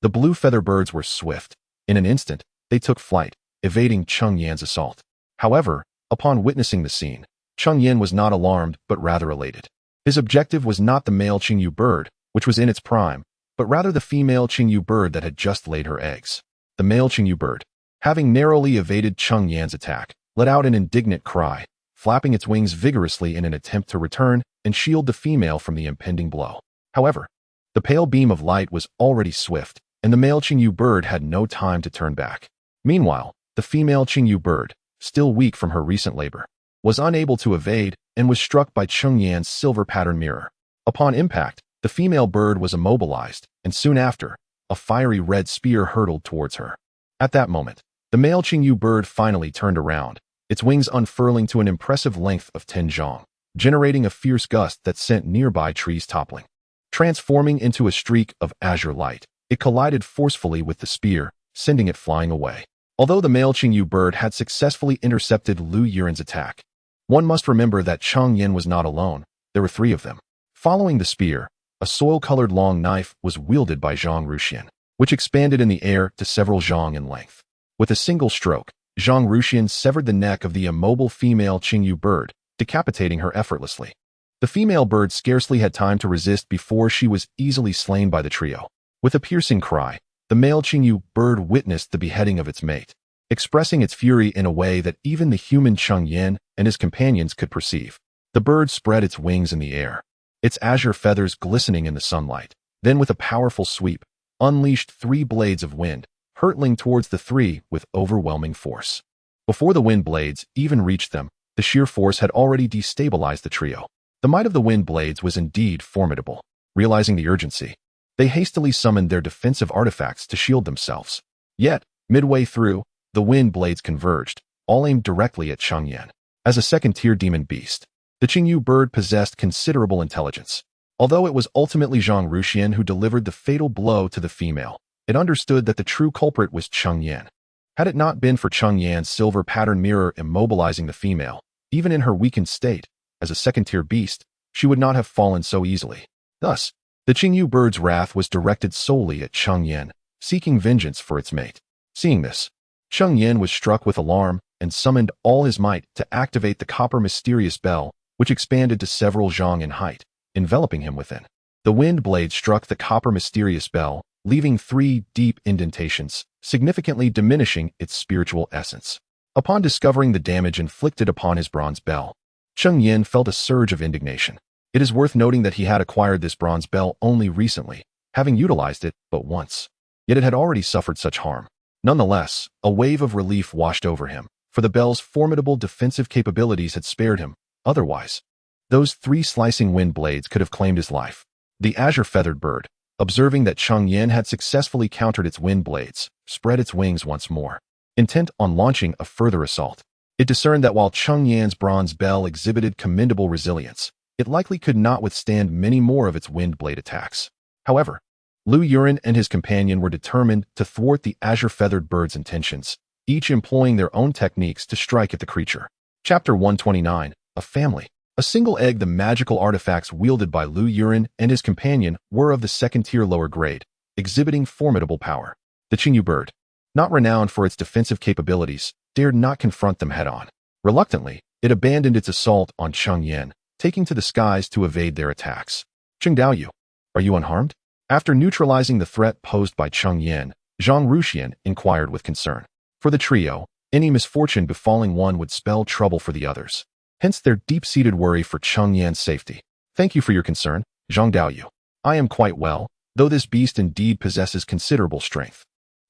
the blue feather birds were swift. In an instant, they took flight, evading Cheng Yan's assault. However, upon witnessing the scene, Cheng Yan was not alarmed but rather elated. His objective was not the male Qingyu bird, which was in its prime, but rather the female Qingyu bird that had just laid her eggs. The male Qingyu bird, having narrowly evaded Cheng Yan's attack, let out an indignant cry, flapping its wings vigorously in an attempt to return and shield the female from the impending blow. However, the pale beam of light was already swift, and the male Qingyu bird had no time to turn back. Meanwhile, the female Qingyu bird, still weak from her recent labor, was unable to evade and was struck by Cheng Yan's silver pattern mirror. Upon impact, the female bird was immobilized, and soon after, a fiery red spear hurtled towards her. At that moment, the male Qingyu bird finally turned around, its wings unfurling to an impressive length of 10 zhang, generating a fierce gust that sent nearby trees toppling. Transforming into a streak of azure light, it collided forcefully with the spear, sending it flying away. Although the male Qingyu bird had successfully intercepted Lu Yuren's attack, one must remember that Cheng Yan was not alone. There were three of them. Following the spear, a soil-colored long knife was wielded by Zhang Ruxian, which expanded in the air to several zhang in length. With a single stroke, Zhang Ruxian severed the neck of the immobile female Qingyu bird, decapitating her effortlessly. The female bird scarcely had time to resist before she was easily slain by the trio. With a piercing cry, the male Qingyu bird witnessed the beheading of its mate, expressing its fury in a way that even the human Cheng Yan and his companions could perceive. The bird spread its wings in the air, its azure feathers glistening in the sunlight. Then with a powerful sweep, unleashed 3 blades of wind, hurtling towards the three with overwhelming force. Before the wind blades even reached them, the sheer force had already destabilized the trio. The might of the wind blades was indeed formidable. Realizing the urgency, they hastily summoned their defensive artifacts to shield themselves. Yet, midway through, the wind blades converged, all aimed directly at Cheng Yan. As a second-tier demon beast, the Qingyu bird possessed considerable intelligence. Although it was ultimately Zhang Ruxian who delivered the fatal blow to the female, it understood that the true culprit was Cheng Yan. Had it not been for Cheng Yan's silver pattern mirror immobilizing the female, even in her weakened state, as a second-tier beast, she would not have fallen so easily. Thus, the Qingyu bird's wrath was directed solely at Cheng Yan, seeking vengeance for its mate. Seeing this, Cheng Yan was struck with alarm and summoned all his might to activate the copper mysterious bell, which expanded to several zhang in height, enveloping him within. The wind blade struck the copper mysterious bell, leaving 3 deep indentations, significantly diminishing its spiritual essence. Upon discovering the damage inflicted upon his bronze bell, Cheng Yan felt a surge of indignation. It is worth noting that he had acquired this bronze bell only recently, having utilized it but once. Yet it had already suffered such harm. Nonetheless, a wave of relief washed over him, for the bell's formidable defensive capabilities had spared him. Otherwise, those 3 slicing wind blades could have claimed his life. The azure-feathered bird, observing that Cheng Yan had successfully countered its wind blades, spread its wings once more, intent on launching a further assault. It discerned that while Cheng Yan's bronze bell exhibited commendable resilience, it likely could not withstand many more of its wind blade attacks. However, Lu Yuren and his companion were determined to thwart the azure-feathered bird's intentions, each employing their own techniques to strike at the creature. Chapter 129, A Family. A single egg. The magical artifacts wielded by Lu Yuren and his companion were of the second-tier lower grade, exhibiting formidable power. The Qingyu bird, not renowned for its defensive capabilities, dared not confront them head-on. Reluctantly, it abandoned its assault on Cheng Yan, taking to the skies to evade their attacks. Cheng Daoyu, are you unharmed? After neutralizing the threat posed by Cheng Yan, Zhang Ruxian inquired with concern. For the trio, any misfortune befalling one would spell trouble for the others. Hence their deep-seated worry for Cheng Yan's safety. Thank you for your concern, Zhang Daoyu. I am quite well, though this beast indeed possesses considerable strength.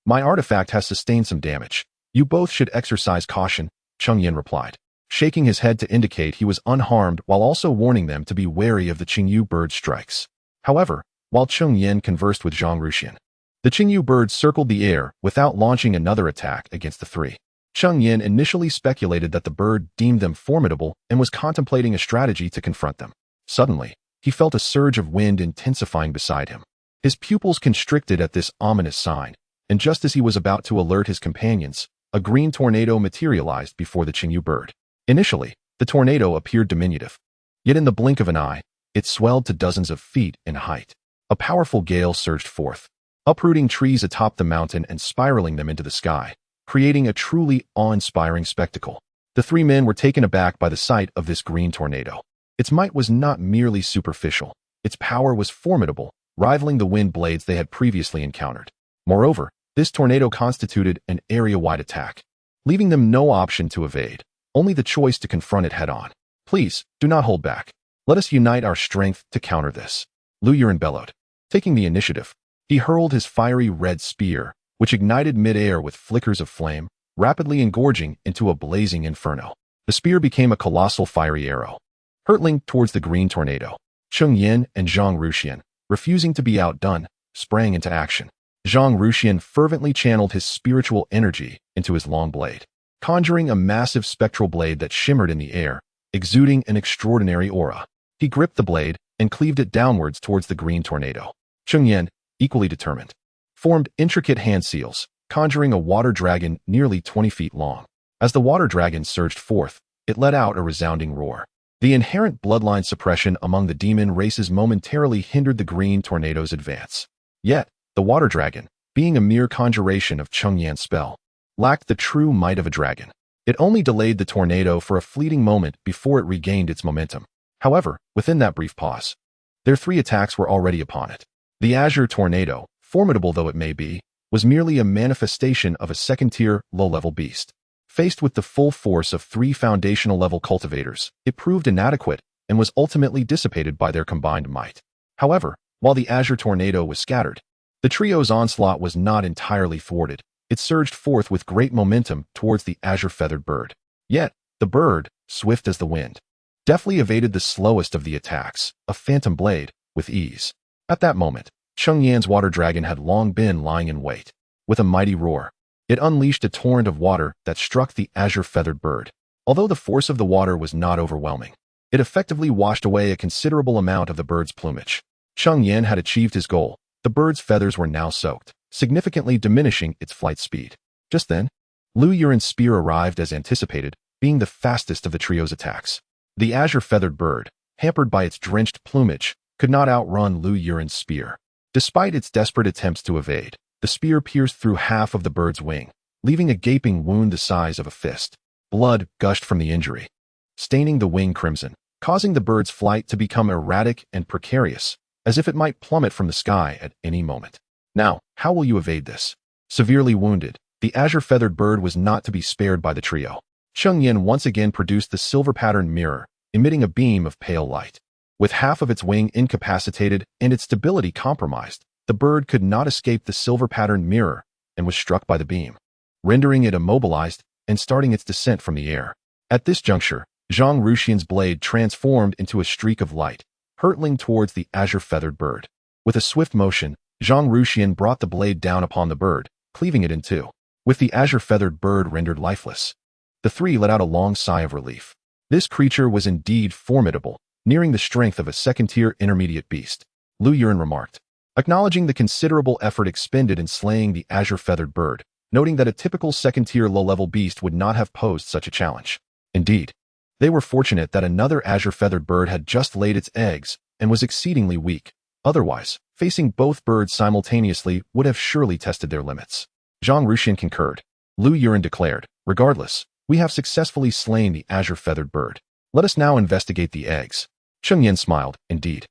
My artifact has sustained some damage. You both should exercise caution, Cheng Yan replied, shaking his head to indicate he was unharmed while also warning them to be wary of the Qingyu bird's strikes. However, while Cheng Yan conversed with Zhang Ruxian, the Qingyu bird circled the air without launching another attack against the three. Cheng Yan initially speculated that the bird deemed them formidable and was contemplating a strategy to confront them. Suddenly, he felt a surge of wind intensifying beside him. His pupils constricted at this ominous sign, and just as he was about to alert his companions, a green tornado materialized before the Qingyu bird. Initially, the tornado appeared diminutive. Yet in the blink of an eye, it swelled to dozens of feet in height. A powerful gale surged forth, uprooting trees atop the mountain and spiraling them into the sky, creating a truly awe-inspiring spectacle. The three men were taken aback by the sight of this green tornado. Its might was not merely superficial. Its power was formidable, rivaling the wind blades they had previously encountered. Moreover, this tornado constituted an area-wide attack, leaving them no option to evade, only the choice to confront it head-on. Please, do not hold back. Let us unite our strength to counter this. Lu Yuren bellowed. Taking the initiative, he hurled his fiery red spear, which ignited mid-air with flickers of flame, rapidly engorging into a blazing inferno. The spear became a colossal fiery arrow, hurtling towards the green tornado. Cheng Yan and Zhang Ruxian, refusing to be outdone, sprang into action. Zhang Ruxian fervently channeled his spiritual energy into his long blade, conjuring a massive spectral blade that shimmered in the air, exuding an extraordinary aura. He gripped the blade and cleaved it downwards towards the green tornado. Cheng Yan, equally determined, formed intricate hand seals, conjuring a water dragon nearly 20 feet long. As the water dragon surged forth, it let out a resounding roar. The inherent bloodline suppression among the demon races momentarily hindered the green tornado's advance. Yet, the water dragon, being a mere conjuration of Cheng Yan's spell, lacked the true might of a dragon. It only delayed the tornado for a fleeting moment before it regained its momentum. However, within that brief pause, their three attacks were already upon it. The azure tornado, formidable though it may be, was merely a manifestation of a second-tier, low-level beast. Faced with the full force of three foundational-level cultivators, it proved inadequate and was ultimately dissipated by their combined might. However, while the azure tornado was scattered, the trio's onslaught was not entirely thwarted. It surged forth with great momentum towards the azure-feathered bird. Yet, the bird, swift as the wind, deftly evaded the slowest of the attacks, a phantom blade, with ease. At that moment, Cheng Yan's water dragon had long been lying in wait. With a mighty roar, it unleashed a torrent of water that struck the azure-feathered bird. Although the force of the water was not overwhelming, it effectively washed away a considerable amount of the bird's plumage. Cheng Yan had achieved his goal. The bird's feathers were now soaked, significantly diminishing its flight speed. Just then, Lu Yuren's spear arrived as anticipated, being the fastest of the trio's attacks. The azure-feathered bird, hampered by its drenched plumage, could not outrun Lu Yuren's spear. Despite its desperate attempts to evade, the spear pierced through half of the bird's wing, leaving a gaping wound the size of a fist. Blood gushed from the injury, staining the wing crimson, causing the bird's flight to become erratic and precarious, as if it might plummet from the sky at any moment. Now, how will you evade this? Severely wounded, the azure-feathered bird was not to be spared by the trio. Cheng Yan once again produced the silver-patterned mirror, emitting a beam of pale light. With half of its wing incapacitated and its stability compromised, the bird could not escape the silver-patterned mirror and was struck by the beam, rendering it immobilized and starting its descent from the air. At this juncture, Zhang Ruxian's blade transformed into a streak of light, hurtling towards the azure-feathered bird. With a swift motion, Zhang Ruxian brought the blade down upon the bird, cleaving it in two. With the azure-feathered bird rendered lifeless, the three let out a long sigh of relief. This creature was indeed formidable, nearing the strength of a second-tier intermediate beast. Lu Yuren remarked, acknowledging the considerable effort expended in slaying the azure-feathered bird, noting that a typical second-tier low-level beast would not have posed such a challenge. Indeed, they were fortunate that another azure-feathered bird had just laid its eggs and was exceedingly weak. Otherwise, facing both birds simultaneously would have surely tested their limits. Zhang Ruxian concurred. Lu Yuren declared, regardless, we have successfully slain the azure-feathered bird. Let us now investigate the eggs. Cheng Yan smiled, indeed.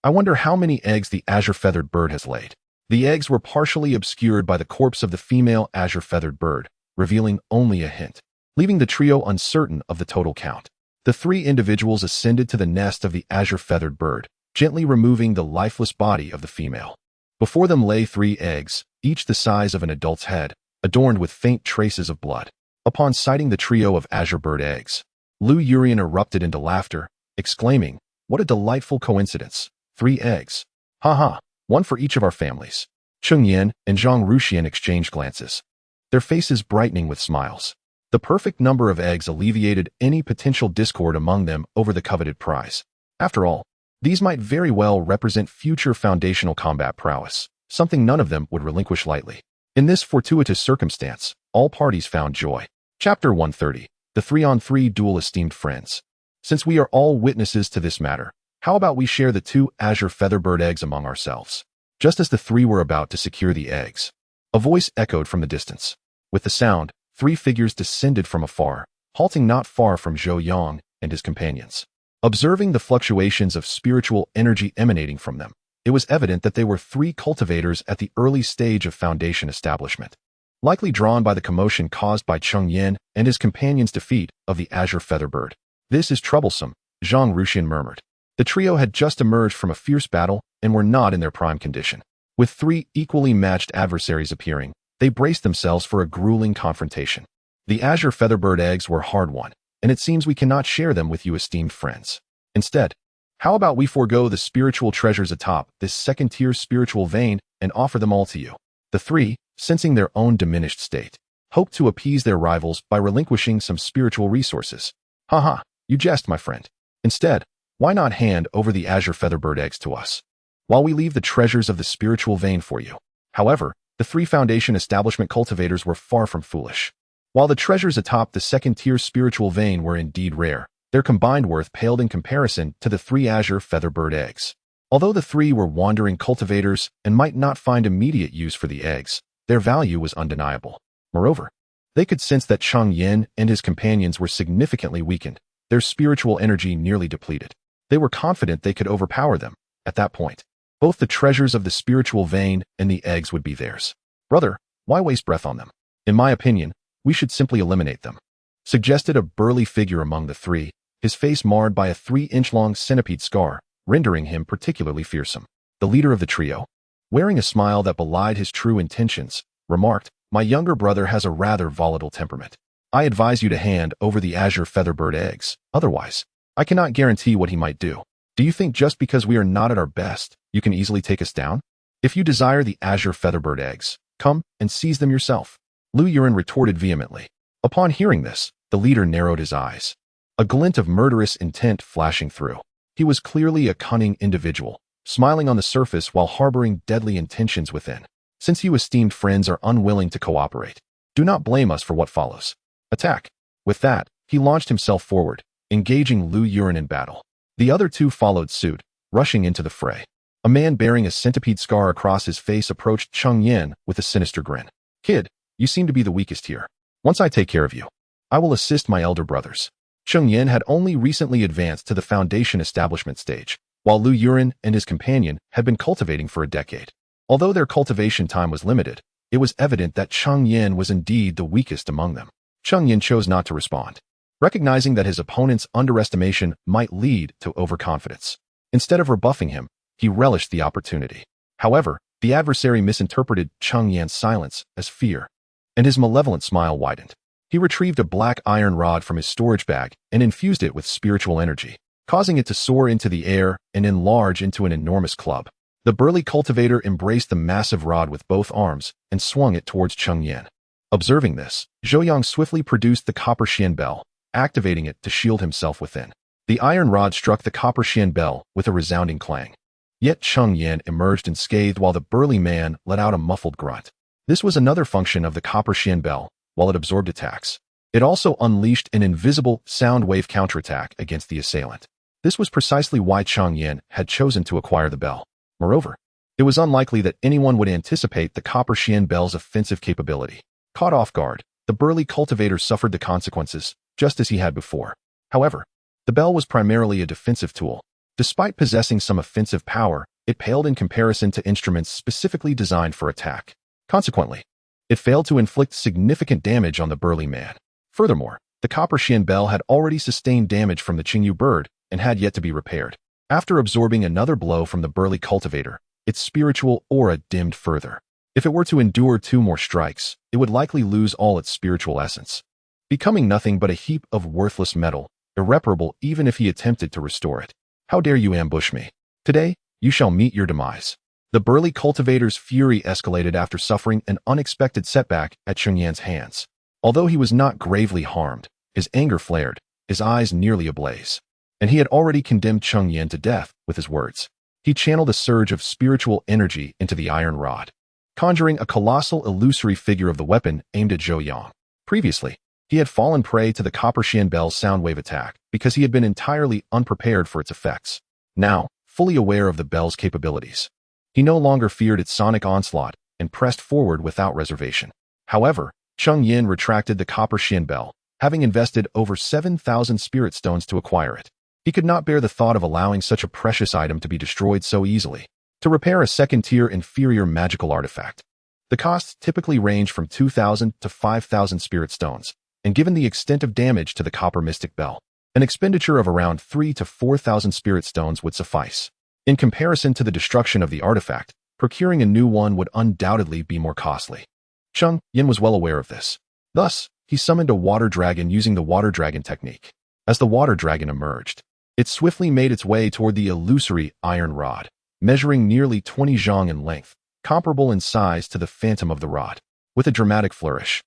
I wonder how many eggs the azure-feathered bird has laid. The eggs were partially obscured by the corpse of the female azure-feathered bird, revealing only a hint, leaving the trio uncertain of the total count. The three individuals ascended to the nest of the azure-feathered bird, gently removing the lifeless body of the female. Before them lay 3 eggs, each the size of an adult's head, adorned with faint traces of blood. Upon sighting the trio of azure bird eggs, Lu Yuren erupted into laughter, exclaiming, what a delightful coincidence. 3 eggs. Ha, one for each of our families. Cheng Yan and Zhang Ruxian exchanged glances, their faces brightening with smiles. The perfect number of eggs alleviated any potential discord among them over the coveted prize. After all, these might very well represent future foundational combat prowess, something none of them would relinquish lightly. In this fortuitous circumstance, all parties found joy. Chapter 130. The 3-on-3 Duel. Esteemed friends, since we are all witnesses to this matter, how about we share the 2 azure featherbird eggs among ourselves? Just as the 3 were about to secure the eggs, a voice echoed from the distance. With the sound, 3 figures descended from afar, halting not far from Zhou Yang and his companions. Observing the fluctuations of spiritual energy emanating from them, it was evident that they were 3 cultivators at the early stage of Foundation establishment, likely drawn by the commotion caused by Cheng Yan and his companions' defeat of the azure featherbird. This is troublesome, Zhang Ruxian murmured. The trio had just emerged from a fierce battle and were not in their prime condition. With 3 equally matched adversaries appearing, they braced themselves for a grueling confrontation. The azure featherbird eggs were hard-won, and it seems we cannot share them with you, esteemed friends. Instead, how about we forego the spiritual treasures atop this second-tier spiritual vein and offer them all to you? The 3, sensing their own diminished state, hoped to appease their rivals by relinquishing some spiritual resources. Haha, you jest, my friend. Instead, why not hand over the azure featherbird eggs to us, while we leave the treasures of the spiritual vein for you? However, the 3 Foundation establishment cultivators were far from foolish. While the treasures atop the second-tier spiritual vein were indeed rare, their combined worth paled in comparison to the 3 azure featherbird eggs. Although the 3 were wandering cultivators and might not find immediate use for the eggs, their value was undeniable. Moreover, they could sense that Cheng Yan and his companions were significantly weakened, their spiritual energy nearly depleted. They were confident they could overpower them. At that point, both the treasures of the spiritual vein and the eggs would be theirs. Brother, why waste breath on them? In my opinion, we should simply eliminate them, suggested a burly figure among the 3, his face marred by a 3-inch-long centipede scar, rendering him particularly fearsome. The leader of the trio, wearing a smile that belied his true intentions, remarked, my younger brother has a rather volatile temperament. I advise you to hand over the azure featherbird eggs, otherwise, I cannot guarantee what he might do. Do you think just because we are not at our best, you can easily take us down? If you desire the azure featherbird eggs, come and seize them yourself. Lu Yuren retorted vehemently. Upon hearing this, the leader narrowed his eyes, a glint of murderous intent flashing through. He was clearly a cunning individual, smiling on the surface while harboring deadly intentions within. Since you esteemed friends are unwilling to cooperate, do not blame us for what follows. Attack. With that, he launched himself forward, engaging Lu Yuren in battle. The other 2 followed suit, rushing into the fray. A man bearing a centipede scar across his face approached Cheng Yan with a sinister grin. Kid, you seem to be the weakest here. Once I take care of you, I will assist my elder brothers. Cheng Yan had only recently advanced to the Foundation establishment stage, while Lu Yuren and his companion had been cultivating for a decade. Although their cultivation time was limited, it was evident that Cheng Yan was indeed the weakest among them. Cheng Yan chose not to respond, recognizing that his opponent's underestimation might lead to overconfidence. Instead of rebuffing him, he relished the opportunity. However, the adversary misinterpreted Cheng Yan's silence as fear, and his malevolent smile widened. He retrieved a black iron rod from his storage bag and infused it with spiritual energy, causing it to soar into the air and enlarge into an enormous club. The burly cultivator embraced the massive rod with both arms and swung it towards Cheng Yan. Observing this, Zhou Yang swiftly produced the copper Xian bell, activating it to shield himself within. The iron rod struck the copper Xian bell with a resounding clang. Yet Cheng Yan emerged unscathed while the burly man let out a muffled grunt. This was another function of the copper Xian bell. While it absorbed attacks, it also unleashed an invisible sound wave counterattack against the assailant. This was precisely why Cheng Yan had chosen to acquire the bell. Moreover, it was unlikely that anyone would anticipate the copper Xian bell's offensive capability. Caught off guard, the burly cultivator suffered the consequences, just as he had before. However, the bell was primarily a defensive tool. Despite possessing some offensive power, it paled in comparison to instruments specifically designed for attack. Consequently, it failed to inflict significant damage on the burly man. Furthermore, the copper Xian bell had already sustained damage from the Qingyu bird and had yet to be repaired. After absorbing another blow from the burly cultivator, its spiritual aura dimmed further. If it were to endure 2 more strikes, it would likely lose all its spiritual essence, becoming nothing but a heap of worthless metal, irreparable even if he attempted to restore it. How dare you ambush me? Today, you shall meet your demise. The burly cultivator's fury escalated after suffering an unexpected setback at Cheng Yan's hands. Although he was not gravely harmed, his anger flared, his eyes nearly ablaze. And he had already condemned Cheng Yan to death with his words. He channeled a surge of spiritual energy into the iron rod, conjuring a colossal illusory figure of the weapon aimed at Zhou Yang. Previously, he had fallen prey to the copper Xian bell's sound wave attack because he had been entirely unprepared for its effects. Now, fully aware of the bell's capabilities, he no longer feared its sonic onslaught and pressed forward without reservation. However, Cheng Yan retracted the copper Xian bell, having invested over 7,000 spirit stones to acquire it. He could not bear the thought of allowing such a precious item to be destroyed so easily. To repair a second-tier inferior magical artifact, the costs typically range from 2,000 to 5,000 spirit stones, and given the extent of damage to the copper mystic bell, an expenditure of around 3,000 to 4,000 spirit stones would suffice. In comparison to the destruction of the artifact, procuring a new one would undoubtedly be more costly. Cheng Yan was well aware of this. Thus, he summoned a water dragon using the water dragon technique. As the water dragon emerged, it swiftly made its way toward the illusory iron rod, measuring nearly 20 zhang in length, comparable in size to the phantom of the rod. With a dramatic flourish,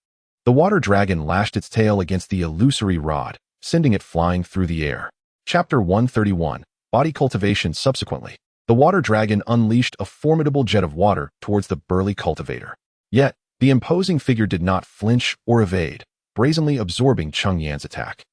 the water dragon lashed its tail against the illusory rod, sending it flying through the air. Chapter 131, Body Cultivation. Subsequently, the water dragon unleashed a formidable jet of water towards the burly cultivator. Yet, the imposing figure did not flinch or evade, brazenly absorbing Cheng Yan's attack.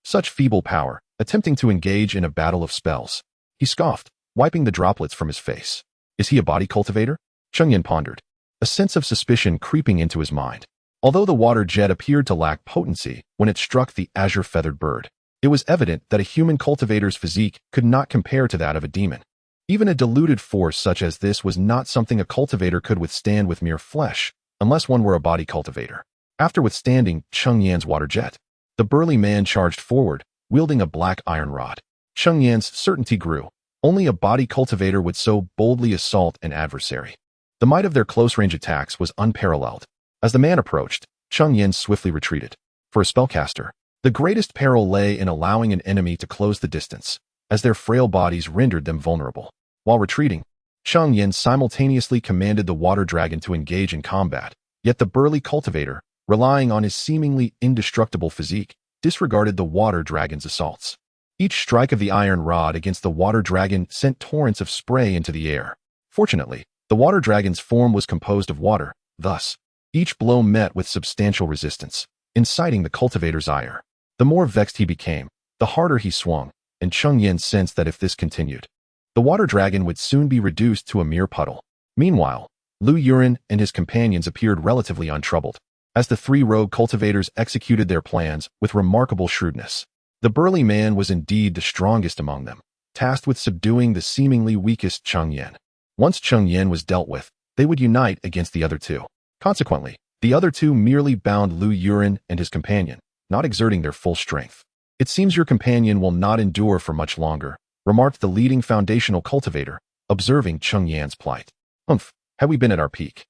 Such feeble power, attempting to engage in a battle of spells. He scoffed, wiping the droplets from his face. Is he a body cultivator? Cheng Yan pondered, a sense of suspicion creeping into his mind. Although the water jet appeared to lack potency when it struck the azure-feathered bird, it was evident that a human cultivator's physique could not compare to that of a demon. Even a diluted force such as this was not something a cultivator could withstand with mere flesh, unless one were a body cultivator. After withstanding Cheng Yan's water jet, the burly man charged forward, wielding a black iron rod. Cheng Yan's certainty grew. Only a body cultivator would so boldly assault an adversary. The might of their close-range attacks was unparalleled. As the man approached, Cheng Yan swiftly retreated. For a spellcaster, the greatest peril lay in allowing an enemy to close the distance, as their frail bodies rendered them vulnerable. While retreating, Cheng Yan simultaneously commanded the water dragon to engage in combat, yet the burly cultivator, relying on his seemingly indestructible physique, disregarded the water dragon's assaults. Each strike of the iron rod against the water dragon sent torrents of spray into the air. Fortunately, the water dragon's form was composed of water, thus, each blow met with substantial resistance, inciting the cultivator's ire. The more vexed he became, the harder he swung, and Cheng Yan sensed that if this continued, the water dragon would soon be reduced to a mere puddle. Meanwhile, Lu Yuren and his companions appeared relatively untroubled, as the 3 rogue cultivators executed their plans with remarkable shrewdness. The burly man was indeed the strongest among them, tasked with subduing the seemingly weakest Cheng Yan. Once Cheng Yan was dealt with, they would unite against the other 2. Consequently, the other 2 merely bound Lu Yuren and his companion, not exerting their full strength. It seems your companion will not endure for much longer, remarked the leading foundational cultivator, observing Cheng Yan's plight. Had we been at our peak,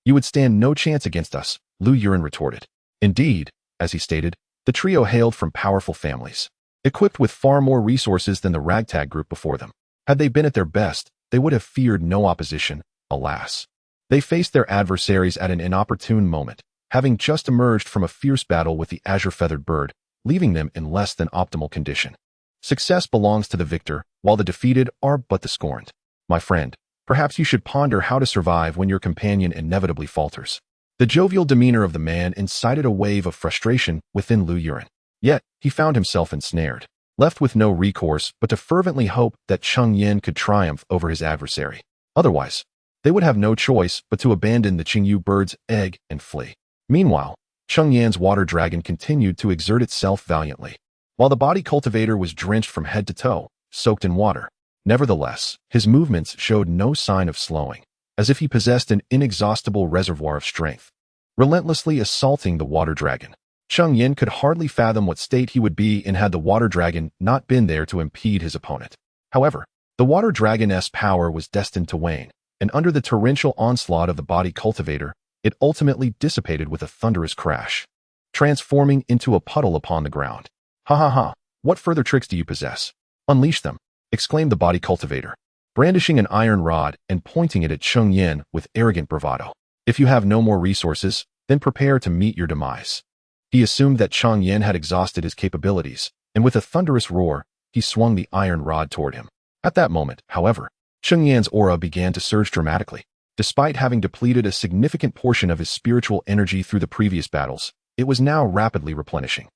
you would stand no chance against us, Lu Yuren retorted. Indeed, as he stated, the trio hailed from powerful families, equipped with far more resources than the ragtag group before them. Had they been at their best, they would have feared no opposition, alas. They faced their adversaries at an inopportune moment, having just emerged from a fierce battle with the azure-feathered bird, leaving them in less than optimal condition. Success belongs to the victor, while the defeated are but the scorned. My friend, perhaps you should ponder how to survive when your companion inevitably falters. The jovial demeanor of the man incited a wave of frustration within Lu Yuren. Yet, he found himself ensnared, left with no recourse but to fervently hope that Cheng Yan could triumph over his adversary. Otherwise, they would have no choice but to abandon the Qingyu bird's egg and flee. Meanwhile, Cheng Yan's water dragon continued to exert itself valiantly, while the body cultivator was drenched from head to toe, soaked in water. Nevertheless, his movements showed no sign of slowing, as if he possessed an inexhaustible reservoir of strength. Relentlessly assaulting the water dragon, Cheng Yan could hardly fathom what state he would be in had the water dragon not been there to impede his opponent. However, the water dragon's power was destined to wane, and under the torrential onslaught of the body cultivator, it ultimately dissipated with a thunderous crash, transforming into a puddle upon the ground. Ha ha ha, what further tricks do you possess? Unleash them, exclaimed the body cultivator, brandishing an iron rod and pointing it at Cheng Yan with arrogant bravado. If you have no more resources, then prepare to meet your demise. He assumed that Cheng Yan had exhausted his capabilities, and with a thunderous roar, he swung the iron rod toward him. At that moment, however, Cheng Yan's aura began to surge dramatically. Despite having depleted a significant portion of his spiritual energy through the previous battles, it was now rapidly replenishing.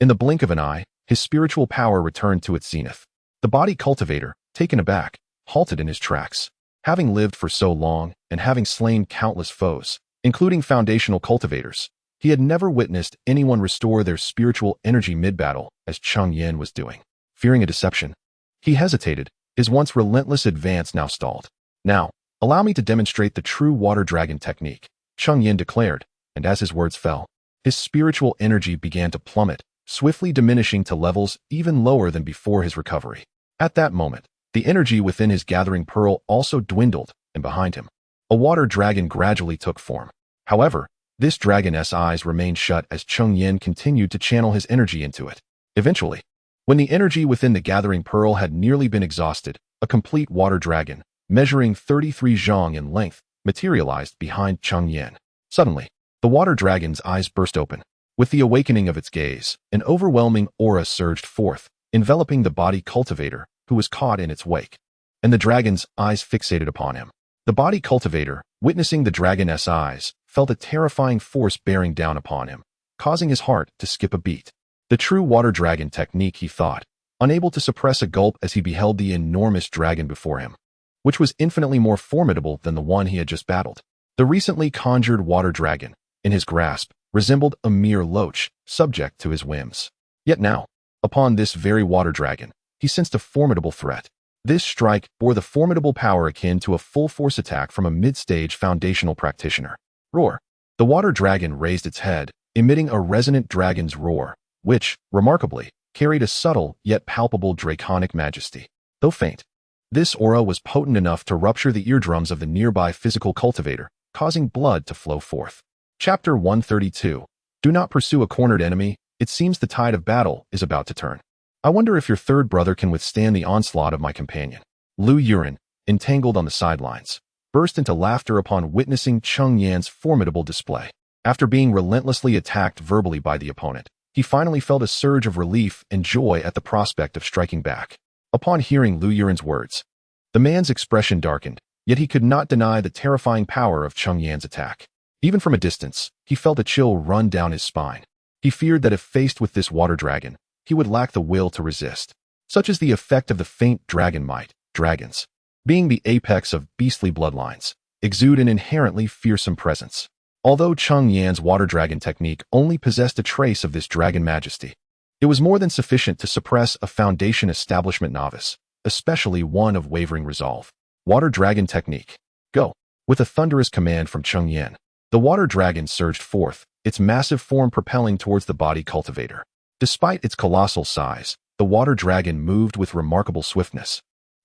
In the blink of an eye, his spiritual power returned to its zenith. The body cultivator, taken aback, halted in his tracks. Having lived for so long and having slain countless foes, including foundational cultivators, he had never witnessed anyone restore their spiritual energy mid-battle as Cheng Yan was doing. Fearing a deception, he hesitated, his once relentless advance now stalled. Now, allow me to demonstrate the true water dragon technique, Cheng Yan declared, and as his words fell, his spiritual energy began to plummet, swiftly diminishing to levels even lower than before his recovery. At that moment, the energy within his gathering pearl also dwindled, and behind him, a water dragon gradually took form. However, this dragon's eyes remained shut as Cheng Yan continued to channel his energy into it. Eventually, when the energy within the gathering pearl had nearly been exhausted, a complete water dragon, measuring 33 zhang in length, materialized behind Cheng Yan. Suddenly, the water dragon's eyes burst open. With the awakening of its gaze, an overwhelming aura surged forth, enveloping the body cultivator, who was caught in its wake. And the dragon's eyes fixated upon him. The body cultivator, witnessing the dragon's eyes, felt a terrifying force bearing down upon him, causing his heart to skip a beat. The true water dragon technique, he thought, unable to suppress a gulp as he beheld the enormous dragon before him, which was infinitely more formidable than the one he had just battled. The recently conjured water dragon, in his grasp, resembled a mere loach, subject to his whims. Yet now, upon this very water dragon, he sensed a formidable threat. This strike bore the formidable power akin to a full-force attack from a mid-stage foundational practitioner. Roar! The water dragon raised its head, emitting a resonant dragon's roar, which, remarkably, carried a subtle yet palpable draconic majesty. Though faint, this aura was potent enough to rupture the eardrums of the nearby physical cultivator, causing blood to flow forth. Chapter 132. Do not pursue a cornered enemy. It seems the tide of battle is about to turn. I wonder if your third brother can withstand the onslaught of my companion. Lu Yuren, entangled on the sidelines, burst into laughter upon witnessing Cheng Yan's formidable display. After being relentlessly attacked verbally by the opponent, he finally felt a surge of relief and joy at the prospect of striking back. Upon hearing Lu Yuren's words, the man's expression darkened, yet he could not deny the terrifying power of Cheng Yan's attack. Even from a distance, he felt a chill run down his spine. He feared that if faced with this water dragon, he would lack the will to resist. Such is the effect of the faint dragon might. Dragons, being the apex of beastly bloodlines, exude an inherently fearsome presence. Although Cheng Yan's water dragon technique only possessed a trace of this dragon majesty, it was more than sufficient to suppress a foundation establishment novice, especially one of wavering resolve. Water dragon technique. Go. With a thunderous command from Cheng Yan, the water dragon surged forth, its massive form propelling towards the body cultivator. Despite its colossal size, the water dragon moved with remarkable swiftness,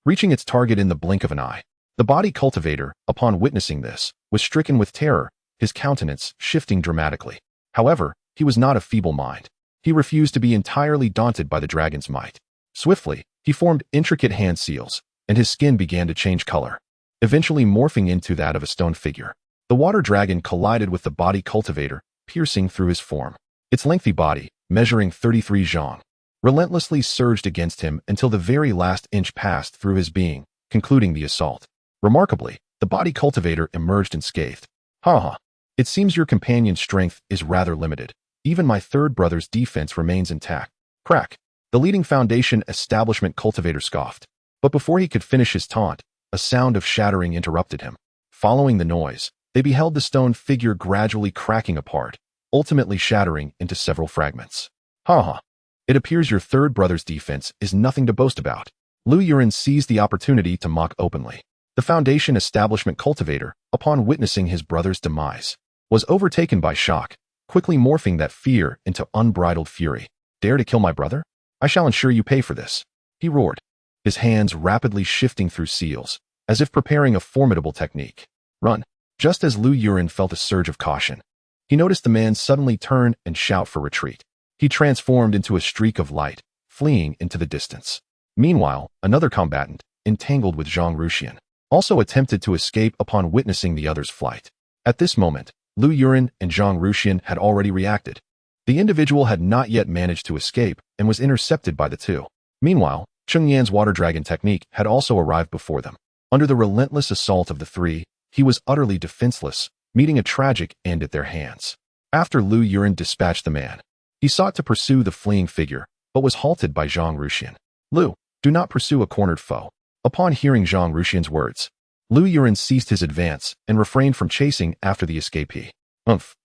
reaching its target in the blink of an eye. The body cultivator, upon witnessing this, was stricken with terror, his countenance shifting dramatically. However, he was not of feeble mind. He refused to be entirely daunted by the dragon's might. Swiftly, he formed intricate hand seals, and his skin began to change color, eventually morphing into that of a stone figure. The water dragon collided with the body cultivator, piercing through his form. Its lengthy body, measuring 33 zhang, relentlessly surged against him until the very last inch passed through his being, concluding the assault. Remarkably, the body cultivator emerged unscathed. Ha ha. It seems your companion's strength is rather limited. Even my third brother's defense remains intact. Crack. The leading foundation establishment cultivator scoffed. But before he could finish his taunt, a sound of shattering interrupted him. Following the noise, they beheld the stone figure gradually cracking apart, ultimately shattering into several fragments. Ha ha. It appears your third brother's defense is nothing to boast about. Lu Yuren seized the opportunity to mock openly. The foundation establishment cultivator, upon witnessing his brother's demise, was overtaken by shock, quickly morphing that fear into unbridled fury. Dare to kill my brother? I shall ensure you pay for this, he roared, his hands rapidly shifting through seals, as if preparing a formidable technique. Run. Just as Lu Yuren felt a surge of caution, he noticed the man suddenly turn and shout for retreat. He transformed into a streak of light, fleeing into the distance. Meanwhile, another combatant, entangled with Zhang Ruxian, also attempted to escape upon witnessing the other's flight. At this moment, Lu Yuren and Zhang Ruxian had already reacted. The individual had not yet managed to escape and was intercepted by the two. Meanwhile, Cheng Yan's water dragon technique had also arrived before them. Under the relentless assault of the three, he was utterly defenseless, meeting a tragic end at their hands. After Lu Yuren dispatched the man, he sought to pursue the fleeing figure, but was halted by Zhang Ruxian. Lu, do not pursue a cornered foe. Upon hearing Zhang Ruxian's words, Lu Yuren ceased his advance and refrained from chasing after the escapee.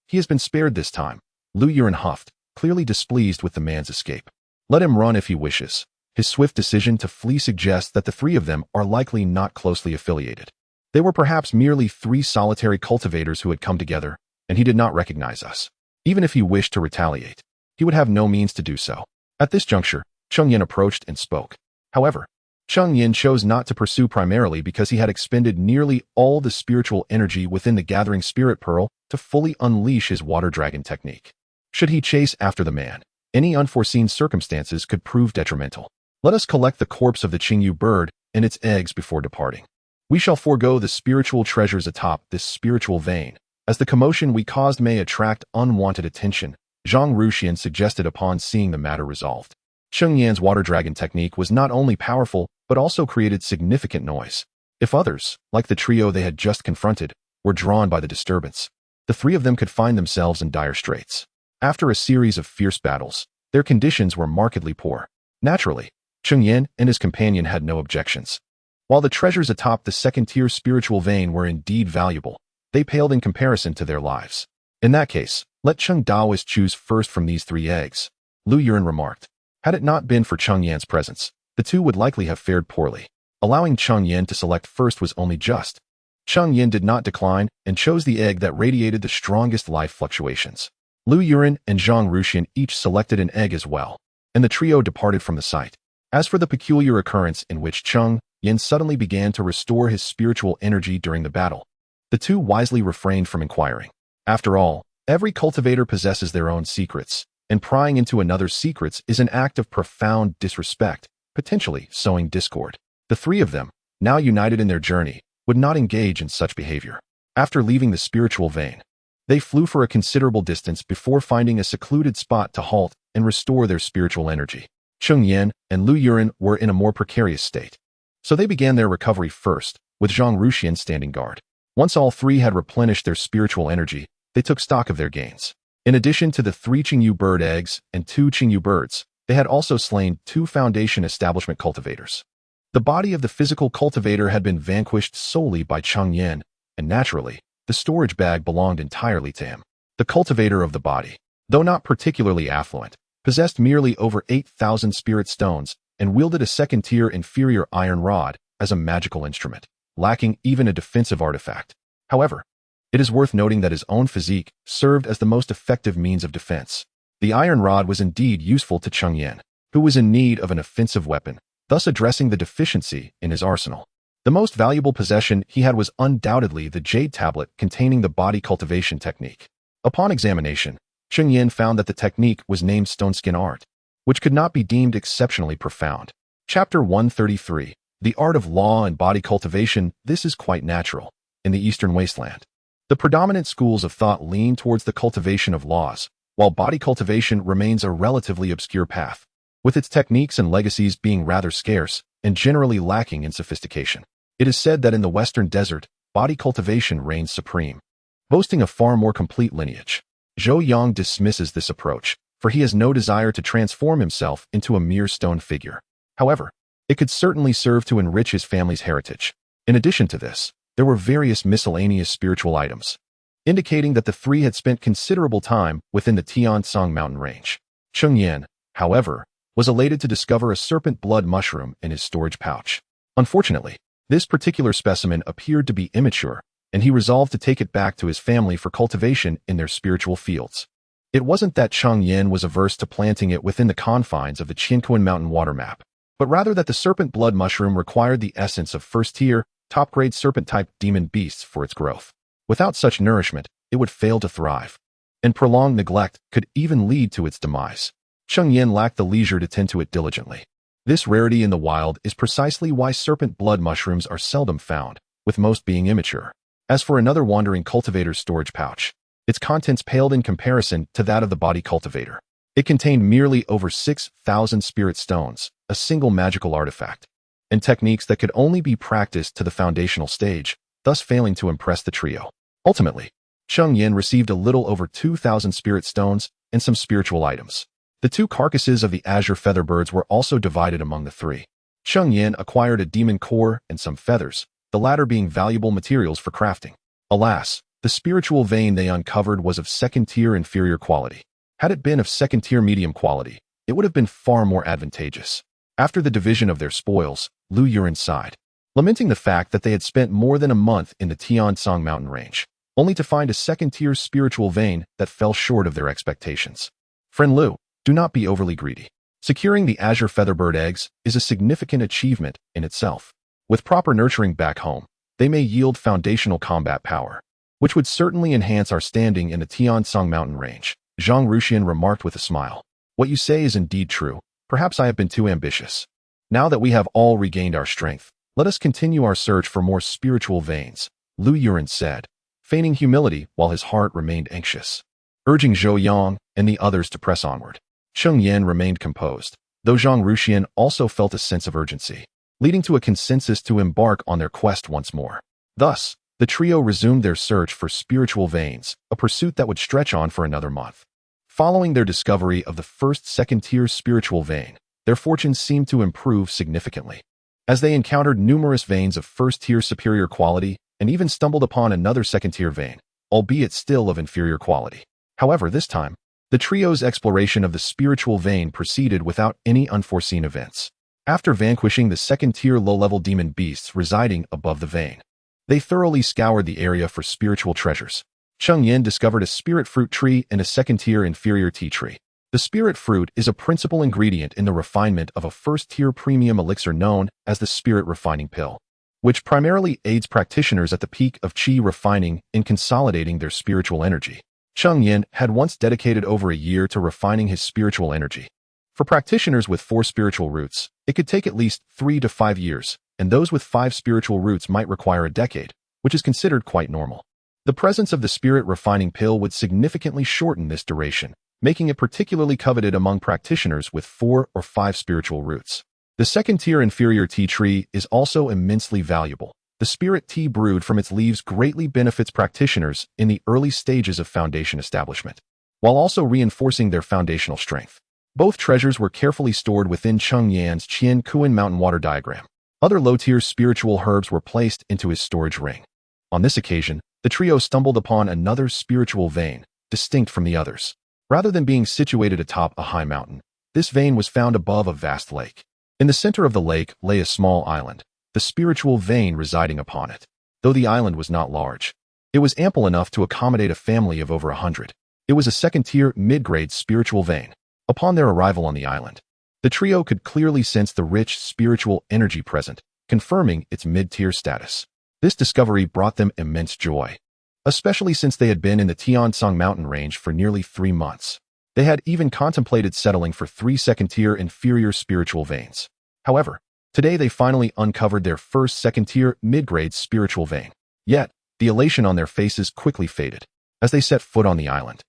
He has been spared this time. Lu Yuren huffed, clearly displeased with the man's escape. Let him run if he wishes. His swift decision to flee suggests that the three of them are likely not closely affiliated. They were perhaps merely three solitary cultivators who had come together, and he did not recognize us. Even if he wished to retaliate, he would have no means to do so. At this juncture, Cheng Yan approached and spoke. However, Cheng Yan chose not to pursue primarily because he had expended nearly all the spiritual energy within the gathering spirit pearl to fully unleash his water dragon technique. Should he chase after the man, any unforeseen circumstances could prove detrimental. Let us collect the corpse of the Qingyu bird and its eggs before departing. We shall forego the spiritual treasures atop this spiritual vein, as the commotion we caused may attract unwanted attention, Zhang Ruxian suggested upon seeing the matter resolved. Cheng Yan's water dragon technique was not only powerful, but also created significant noise. If others, like the trio they had just confronted, were drawn by the disturbance, the three of them could find themselves in dire straits. After a series of fierce battles, their conditions were markedly poor. Naturally, Cheng Yan and his companion had no objections. While the treasures atop the second-tier spiritual vein were indeed valuable, they paled in comparison to their lives. In that case, let Cheng Daoist choose first from these three eggs, Lu Yuren remarked. Had it not been for Cheng Yan's presence, the two would likely have fared poorly. Allowing Cheng Yan to select first was only just. Cheng Yan did not decline and chose the egg that radiated the strongest life fluctuations. Lu Yuren and Zhang Ruxian each selected an egg as well, and the trio departed from the site. As for the peculiar occurrence in which Cheng Yan suddenly began to restore his spiritual energy during the battle, the two wisely refrained from inquiring. After all, every cultivator possesses their own secrets, and prying into another's secrets is an act of profound disrespect, potentially sowing discord. The three of them, now united in their journey, would not engage in such behavior. After leaving the spiritual vein, they flew for a considerable distance before finding a secluded spot to halt and restore their spiritual energy. Cheng Yan and Lu Yuren were in a more precarious state, so they began their recovery first, with Zhang Ruxian standing guard. Once all three had replenished their spiritual energy, they took stock of their gains. In addition to the 3 Qingyu bird eggs and 2 Qingyu birds, they had also slain 2 Foundation establishment cultivators. The body of the physical cultivator had been vanquished solely by Cheng Yan, and naturally, the storage bag belonged entirely to him. The cultivator of the body, though not particularly affluent, possessed merely over 8,000 spirit stones and wielded a second-tier inferior iron rod as a magical instrument, lacking even a defensive artifact. However, it is worth noting that his own physique served as the most effective means of defense. The iron rod was indeed useful to Cheng Yan, who was in need of an offensive weapon, thus addressing the deficiency in his arsenal. The most valuable possession he had was undoubtedly the jade tablet containing the body cultivation technique. Upon examination, Cheng Yan found that the technique was named Stone Skin Art, which could not be deemed exceptionally profound. Chapter 133, The Art of Law and Body Cultivation. This is quite natural. In the Eastern Wasteland, the predominant schools of thought lean towards the cultivation of laws, while body cultivation remains a relatively obscure path. with its techniques and legacies being rather scarce and generally lacking in sophistication. It is said that in the Western Desert, body cultivation reigns supreme, boasting a far more complete lineage. Zhou Yang dismisses this approach, for he has no desire to transform himself into a mere stone figure. However, it could certainly serve to enrich his family's heritage. In addition to this, there were various miscellaneous spiritual items, indicating that the three had spent considerable time within the Tiansong mountain range. Cheng Yan, however, was elated to discover a serpent blood mushroom in his storage pouch. Unfortunately, this particular specimen appeared to be immature, and he resolved to take it back to his family for cultivation in their spiritual fields. It wasn't that Cheng Yan was averse to planting it within the confines of the Qinkuan mountain water map, but rather that the serpent blood mushroom required the essence of first-tier, top-grade serpent-type demon beasts for its growth. Without such nourishment, it would fail to thrive, and prolonged neglect could even lead to its demise. Cheng Yan lacked the leisure to tend to it diligently. This rarity in the wild is precisely why serpent blood mushrooms are seldom found, with most being immature. As for another wandering cultivator's storage pouch, its contents paled in comparison to that of the body cultivator. It contained merely over 6,000 spirit stones, a single magical artifact, and techniques that could only be practiced to the foundational stage, thus failing to impress the trio. Ultimately, Cheng Yan received a little over 2,000 spirit stones and some spiritual items. The two carcasses of the azure featherbirds were also divided among the three. Cheng Yan acquired a demon core and some feathers, the latter being valuable materials for crafting. Alas, the spiritual vein they uncovered was of second-tier inferior quality. Had it been of second-tier medium quality, it would have been far more advantageous. After the division of their spoils, Lu Yuren sighed, lamenting the fact that they had spent more than a month in the Tiansong mountain range, only to find a second-tier spiritual vein that fell short of their expectations. Friend Lu, do not be overly greedy. Securing the azure featherbird eggs is a significant achievement in itself. With proper nurturing back home, they may yield foundational combat power, which would certainly enhance our standing in the Tiansong mountain range. Zhang Ruxian remarked with a smile. What you say is indeed true. Perhaps I have been too ambitious. Now that we have all regained our strength, let us continue our search for more spiritual veins, Lu Yuren said, feigning humility while his heart remained anxious, urging Zhou Yang and the others to press onward. Cheng Yan remained composed, though Zhang Ruxian also felt a sense of urgency, leading to a consensus to embark on their quest once more. Thus, the trio resumed their search for spiritual veins, a pursuit that would stretch on for another month. Following their discovery of the first second-tier spiritual vein, their fortunes seemed to improve significantly, as they encountered numerous veins of first-tier superior quality and even stumbled upon another second-tier vein, albeit still of inferior quality. However, this time, the trio's exploration of the spiritual vein proceeded without any unforeseen events. After vanquishing the second-tier low-level demon beasts residing above the vein, they thoroughly scoured the area for spiritual treasures. Cheng Yan discovered a spirit fruit tree and a second-tier inferior tea tree. The spirit fruit is a principal ingredient in the refinement of a first-tier premium elixir known as the spirit refining pill, which primarily aids practitioners at the peak of qi refining in consolidating their spiritual energy. Cheng Yan had once dedicated over a year to refining his spiritual energy. For practitioners with 4 spiritual roots, it could take at least 3 to 5 years, and those with 5 spiritual roots might require a decade, which is considered quite normal. The presence of the spirit refining pill would significantly shorten this duration, making it particularly coveted among practitioners with 4 or 5 spiritual roots. The second-tier inferior tea tree is also immensely valuable. The spirit tea brewed from its leaves greatly benefits practitioners in the early stages of foundation establishment, while also reinforcing their foundational strength. Both treasures were carefully stored within Cheng Yan's Qinkuan mountain water diagram. Other low-tier spiritual herbs were placed into his storage ring. On this occasion, the trio stumbled upon another spiritual vein, distinct from the others. Rather than being situated atop a high mountain, this vein was found above a vast lake. In the center of the lake lay a small island, the spiritual vein residing upon it. Though the island was not large, it was ample enough to accommodate a family of over 100. It was a second-tier, mid-grade spiritual vein. Upon their arrival on the island, the trio could clearly sense the rich spiritual energy present, confirming its mid-tier status. This discovery brought them immense joy, especially since they had been in the Tiansong mountain range for nearly 3 months. They had even contemplated settling for 3 second-tier inferior spiritual veins. However, today they finally uncovered their first second-tier mid-grade spiritual vein. Yet, the elation on their faces quickly faded as they set foot on the island.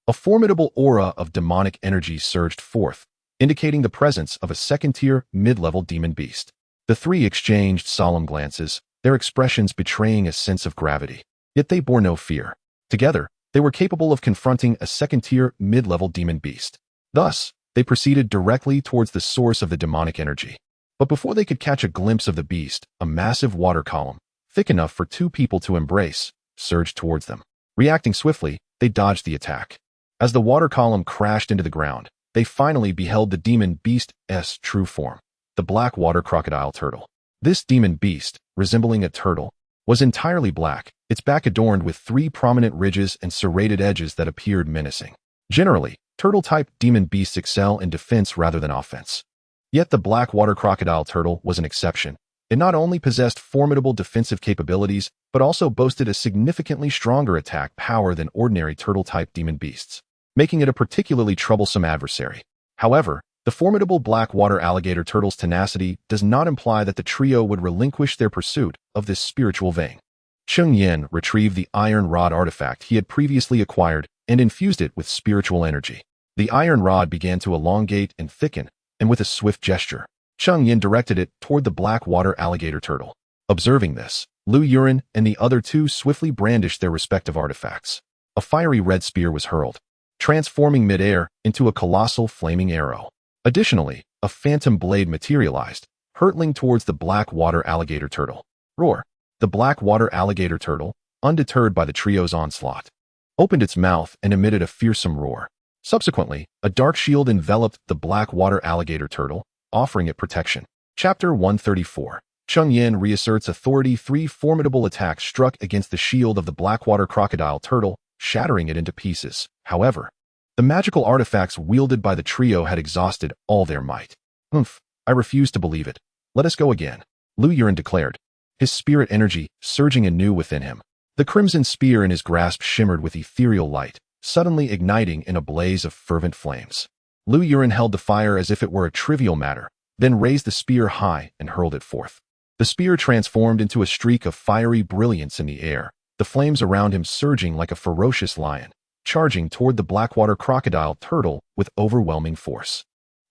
A formidable aura of demonic energy surged forth, indicating the presence of a second-tier, mid-level demon beast. The three exchanged solemn glances, their expressions betraying a sense of gravity. Yet they bore no fear. Together, they were capable of confronting a second-tier, mid-level demon beast. Thus, they proceeded directly towards the source of the demonic energy. But before they could catch a glimpse of the beast, a massive water column, thick enough for two people to embrace, surged towards them. Reacting swiftly, they dodged the attack. As the water column crashed into the ground, they finally beheld the demon beast's true form, the black water crocodile turtle. This demon beast, resembling a turtle, was entirely black, its back adorned with three prominent ridges and serrated edges that appeared menacing. Generally, turtle-type demon beasts excel in defense rather than offense. Yet the black water crocodile turtle was an exception. It not only possessed formidable defensive capabilities, but also boasted a significantly stronger attack power than ordinary turtle-type demon beasts, making it a particularly troublesome adversary. However, the formidable black water alligator turtle's tenacity does not imply that the trio would relinquish their pursuit of this spiritual vein. Cheng Yan retrieved the iron rod artifact he had previously acquired and infused it with spiritual energy. The iron rod began to elongate and thicken, and with a swift gesture, Cheng Yan directed it toward the black water alligator turtle. Observing this, Lu Yuren and the other two swiftly brandished their respective artifacts. A fiery red spear was hurled, transforming midair into a colossal flaming arrow. Additionally, a phantom blade materialized, hurtling towards the black water alligator turtle. Roar! The black water alligator turtle, undeterred by the trio's onslaught, opened its mouth and emitted a fearsome roar. Subsequently, a dark shield enveloped the black water alligator turtle, offering it protection. Chapter 134. Cheng Yan reasserts authority. Three formidable attacks struck against the shield of the blackwater crocodile turtle, shattering it into pieces. However, the magical artifacts wielded by the trio had exhausted all their might. I refuse to believe it. Let us go again, Lu Yuren declared, his spirit energy surging anew within him. The crimson spear in his grasp shimmered with ethereal light, suddenly igniting in a blaze of fervent flames. Lu Yuren held the fire as if it were a trivial matter, then raised the spear high and hurled it forth. The spear transformed into a streak of fiery brilliance in the air, the flames around him surging like a ferocious lion, charging toward the blackwater crocodile turtle with overwhelming force.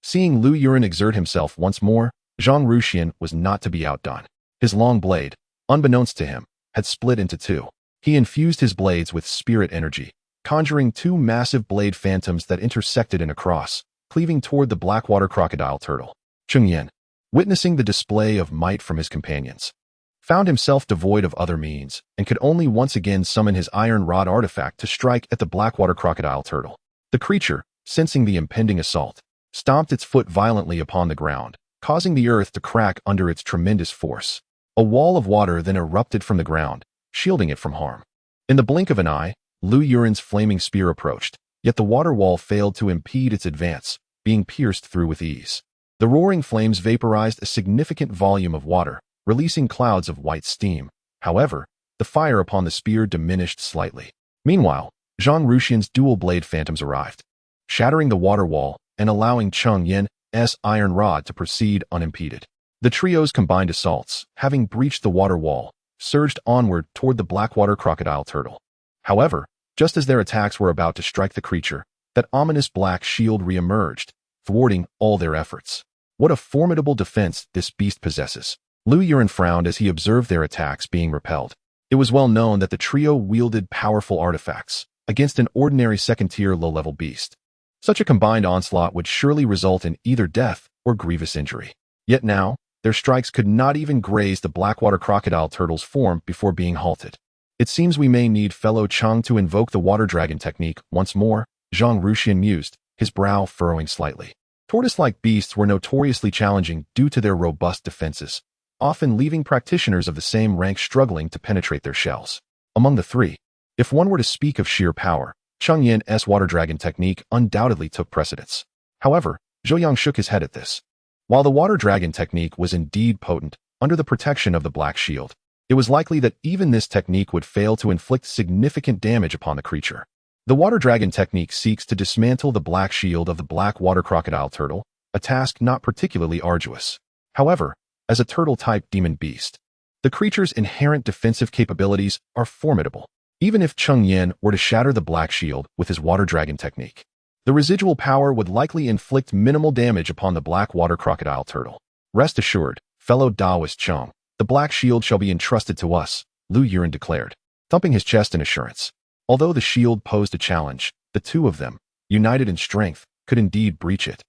Seeing Lu Yuren exert himself once more, Zhang Ruxian was not to be outdone. His long blade, unbeknownst to him, had split into two. He infused his blades with spirit energy, conjuring two massive blade phantoms that intersected in a cross, cleaving toward the blackwater crocodile turtle. Cheng Yan, witnessing the display of might from his companions, found himself devoid of other means and could only once again summon his iron rod artifact to strike at the blackwater crocodile turtle. The creature, sensing the impending assault, stomped its foot violently upon the ground, causing the earth to crack under its tremendous force. A wall of water then erupted from the ground, shielding it from harm. In the blink of an eye, Lu Yuren's flaming spear approached, yet the water wall failed to impede its advance, being pierced through with ease. The roaring flames vaporized a significant volume of water, releasing clouds of white steam. However, the fire upon the spear diminished slightly. Meanwhile, Zhang Ruxian's dual-blade phantoms arrived, shattering the water wall and allowing Cheng Yan's iron rod to proceed unimpeded. The trio's combined assaults, having breached the water wall, surged onward toward the blackwater crocodile turtle. However, just as their attacks were about to strike the creature, that ominous black shield re-emerged, thwarting all their efforts. What a formidable defense this beast possesses. Lu Yuren frowned as he observed their attacks being repelled. It was well known that the trio wielded powerful artifacts against an ordinary second-tier low-level beast. Such a combined onslaught would surely result in either death or grievous injury. Yet now, their strikes could not even graze the blackwater crocodile turtle's form before being halted. It seems we may need fellow Chang to invoke the water dragon technique once more, Zhang Ruxian mused, his brow furrowing slightly. Tortoise-like beasts were notoriously challenging due to their robust defenses, often leaving practitioners of the same rank struggling to penetrate their shells. Among the three, if one were to speak of sheer power, Cheng Yan's water dragon technique undoubtedly took precedence. However, Zhou Yang shook his head at this. While the water dragon technique was indeed potent, under the protection of the black shield, it was likely that even this technique would fail to inflict significant damage upon the creature. The water dragon technique seeks to dismantle the black shield of the black water crocodile turtle, a task not particularly arduous. However, as a turtle-type demon beast, the creature's inherent defensive capabilities are formidable, even if Cheng Yan were to shatter the black shield with his water dragon technique. The residual power would likely inflict minimal damage upon the black water crocodile turtle. Rest assured, fellow Taoist Cheng, the black shield shall be entrusted to us, Lu Yuren declared, thumping his chest in assurance. Although the shield posed a challenge, the two of them, united in strength, could indeed breach it,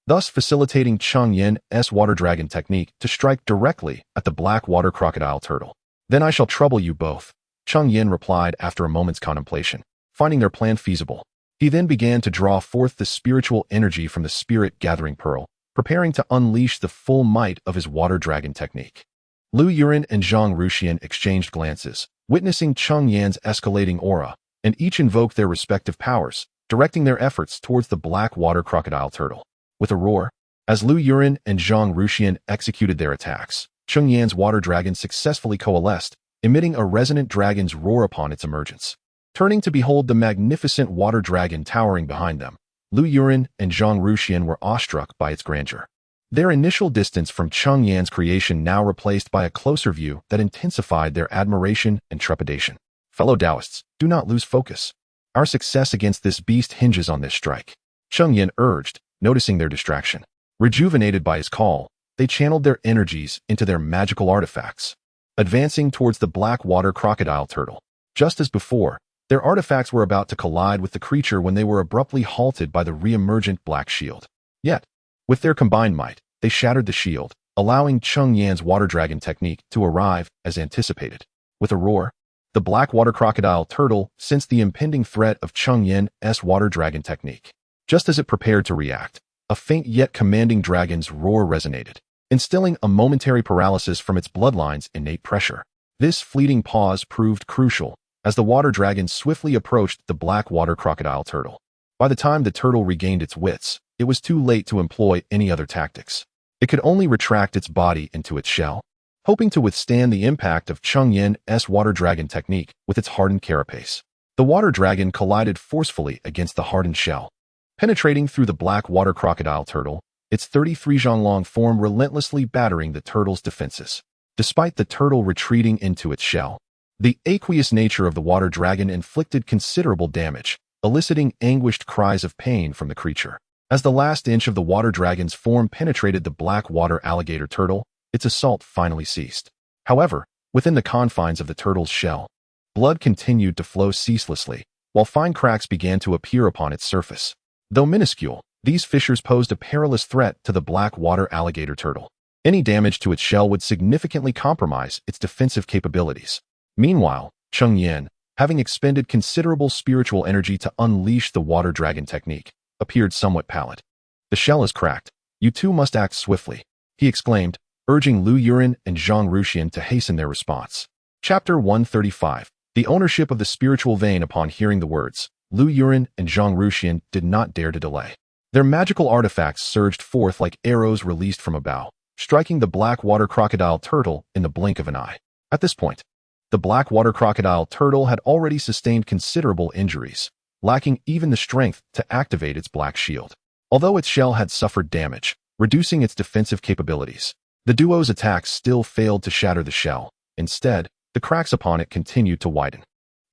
thus facilitating Cheng Yan's water dragon technique to strike directly at the black water crocodile turtle. Then I shall trouble you both, Cheng Yan replied after a moment's contemplation, finding their plan feasible. He then began to draw forth the spiritual energy from the spirit-gathering pearl, preparing to unleash the full might of his water dragon technique. Lu Yuren and Zhang Ruxian exchanged glances, witnessing Cheng Yan's escalating aura, and each invoked their respective powers, directing their efforts towards the black water crocodile turtle. With a roar, as Lu Yuren and Zhang Ruxian executed their attacks, Cheng Yan's water dragon successfully coalesced, emitting a resonant dragon's roar upon its emergence. Turning to behold the magnificent water dragon towering behind them, Lu Yuren and Zhang Ruxian were awestruck by its grandeur. Their initial distance from Cheng Yan's creation now replaced by a closer view that intensified their admiration and trepidation. Fellow Taoists, do not lose focus. Our success against this beast hinges on this strike, Cheng Yan urged, noticing their distraction. Rejuvenated by his call, they channeled their energies into their magical artifacts, advancing towards the black water crocodile turtle. Just as before, their artifacts were about to collide with the creature when they were abruptly halted by the re-emergent black shield. Yet, with their combined might, they shattered the shield, allowing Cheng Yan's water dragon technique to arrive as anticipated. With a roar, the black water crocodile turtle sensed the impending threat of Cheng Yan's water dragon technique. Just as it prepared to react, a faint yet commanding dragon's roar resonated, instilling a momentary paralysis from its bloodline's innate pressure. This fleeting pause proved crucial, as the water dragon swiftly approached the black water crocodile turtle. By the time the turtle regained its wits, it was too late to employ any other tactics. It could only retract its body into its shell, hoping to withstand the impact of Cheng Yan's water dragon technique with its hardened carapace. The water dragon collided forcefully against the hardened shell, penetrating through the black water crocodile turtle, its 33-zhang-long form relentlessly battering the turtle's defenses. Despite the turtle retreating into its shell, the aqueous nature of the water dragon inflicted considerable damage, eliciting anguished cries of pain from the creature. As the last inch of the water dragon's form penetrated the black water alligator turtle, its assault finally ceased. However, within the confines of the turtle's shell, blood continued to flow ceaselessly, while fine cracks began to appear upon its surface. Though minuscule, these fissures posed a perilous threat to the black water alligator turtle. Any damage to its shell would significantly compromise its defensive capabilities. Meanwhile, Cheng Yan, having expended considerable spiritual energy to unleash the water dragon technique, appeared somewhat pallid. The shell is cracked. You two must act swiftly, he exclaimed, urging Lu Yuren and Zhang Ruxian to hasten their response. Chapter 135. The ownership of the spiritual vein. Upon hearing the words, Lu Yuren and Zhang Ruxian did not dare to delay. Their magical artifacts surged forth like arrows released from a bow, striking the black water crocodile turtle in the blink of an eye. At this point, the black water crocodile turtle had already sustained considerable injuries, lacking even the strength to activate its black shield. Although its shell had suffered damage, reducing its defensive capabilities, the duo's attacks still failed to shatter the shell. Instead, the cracks upon it continued to widen.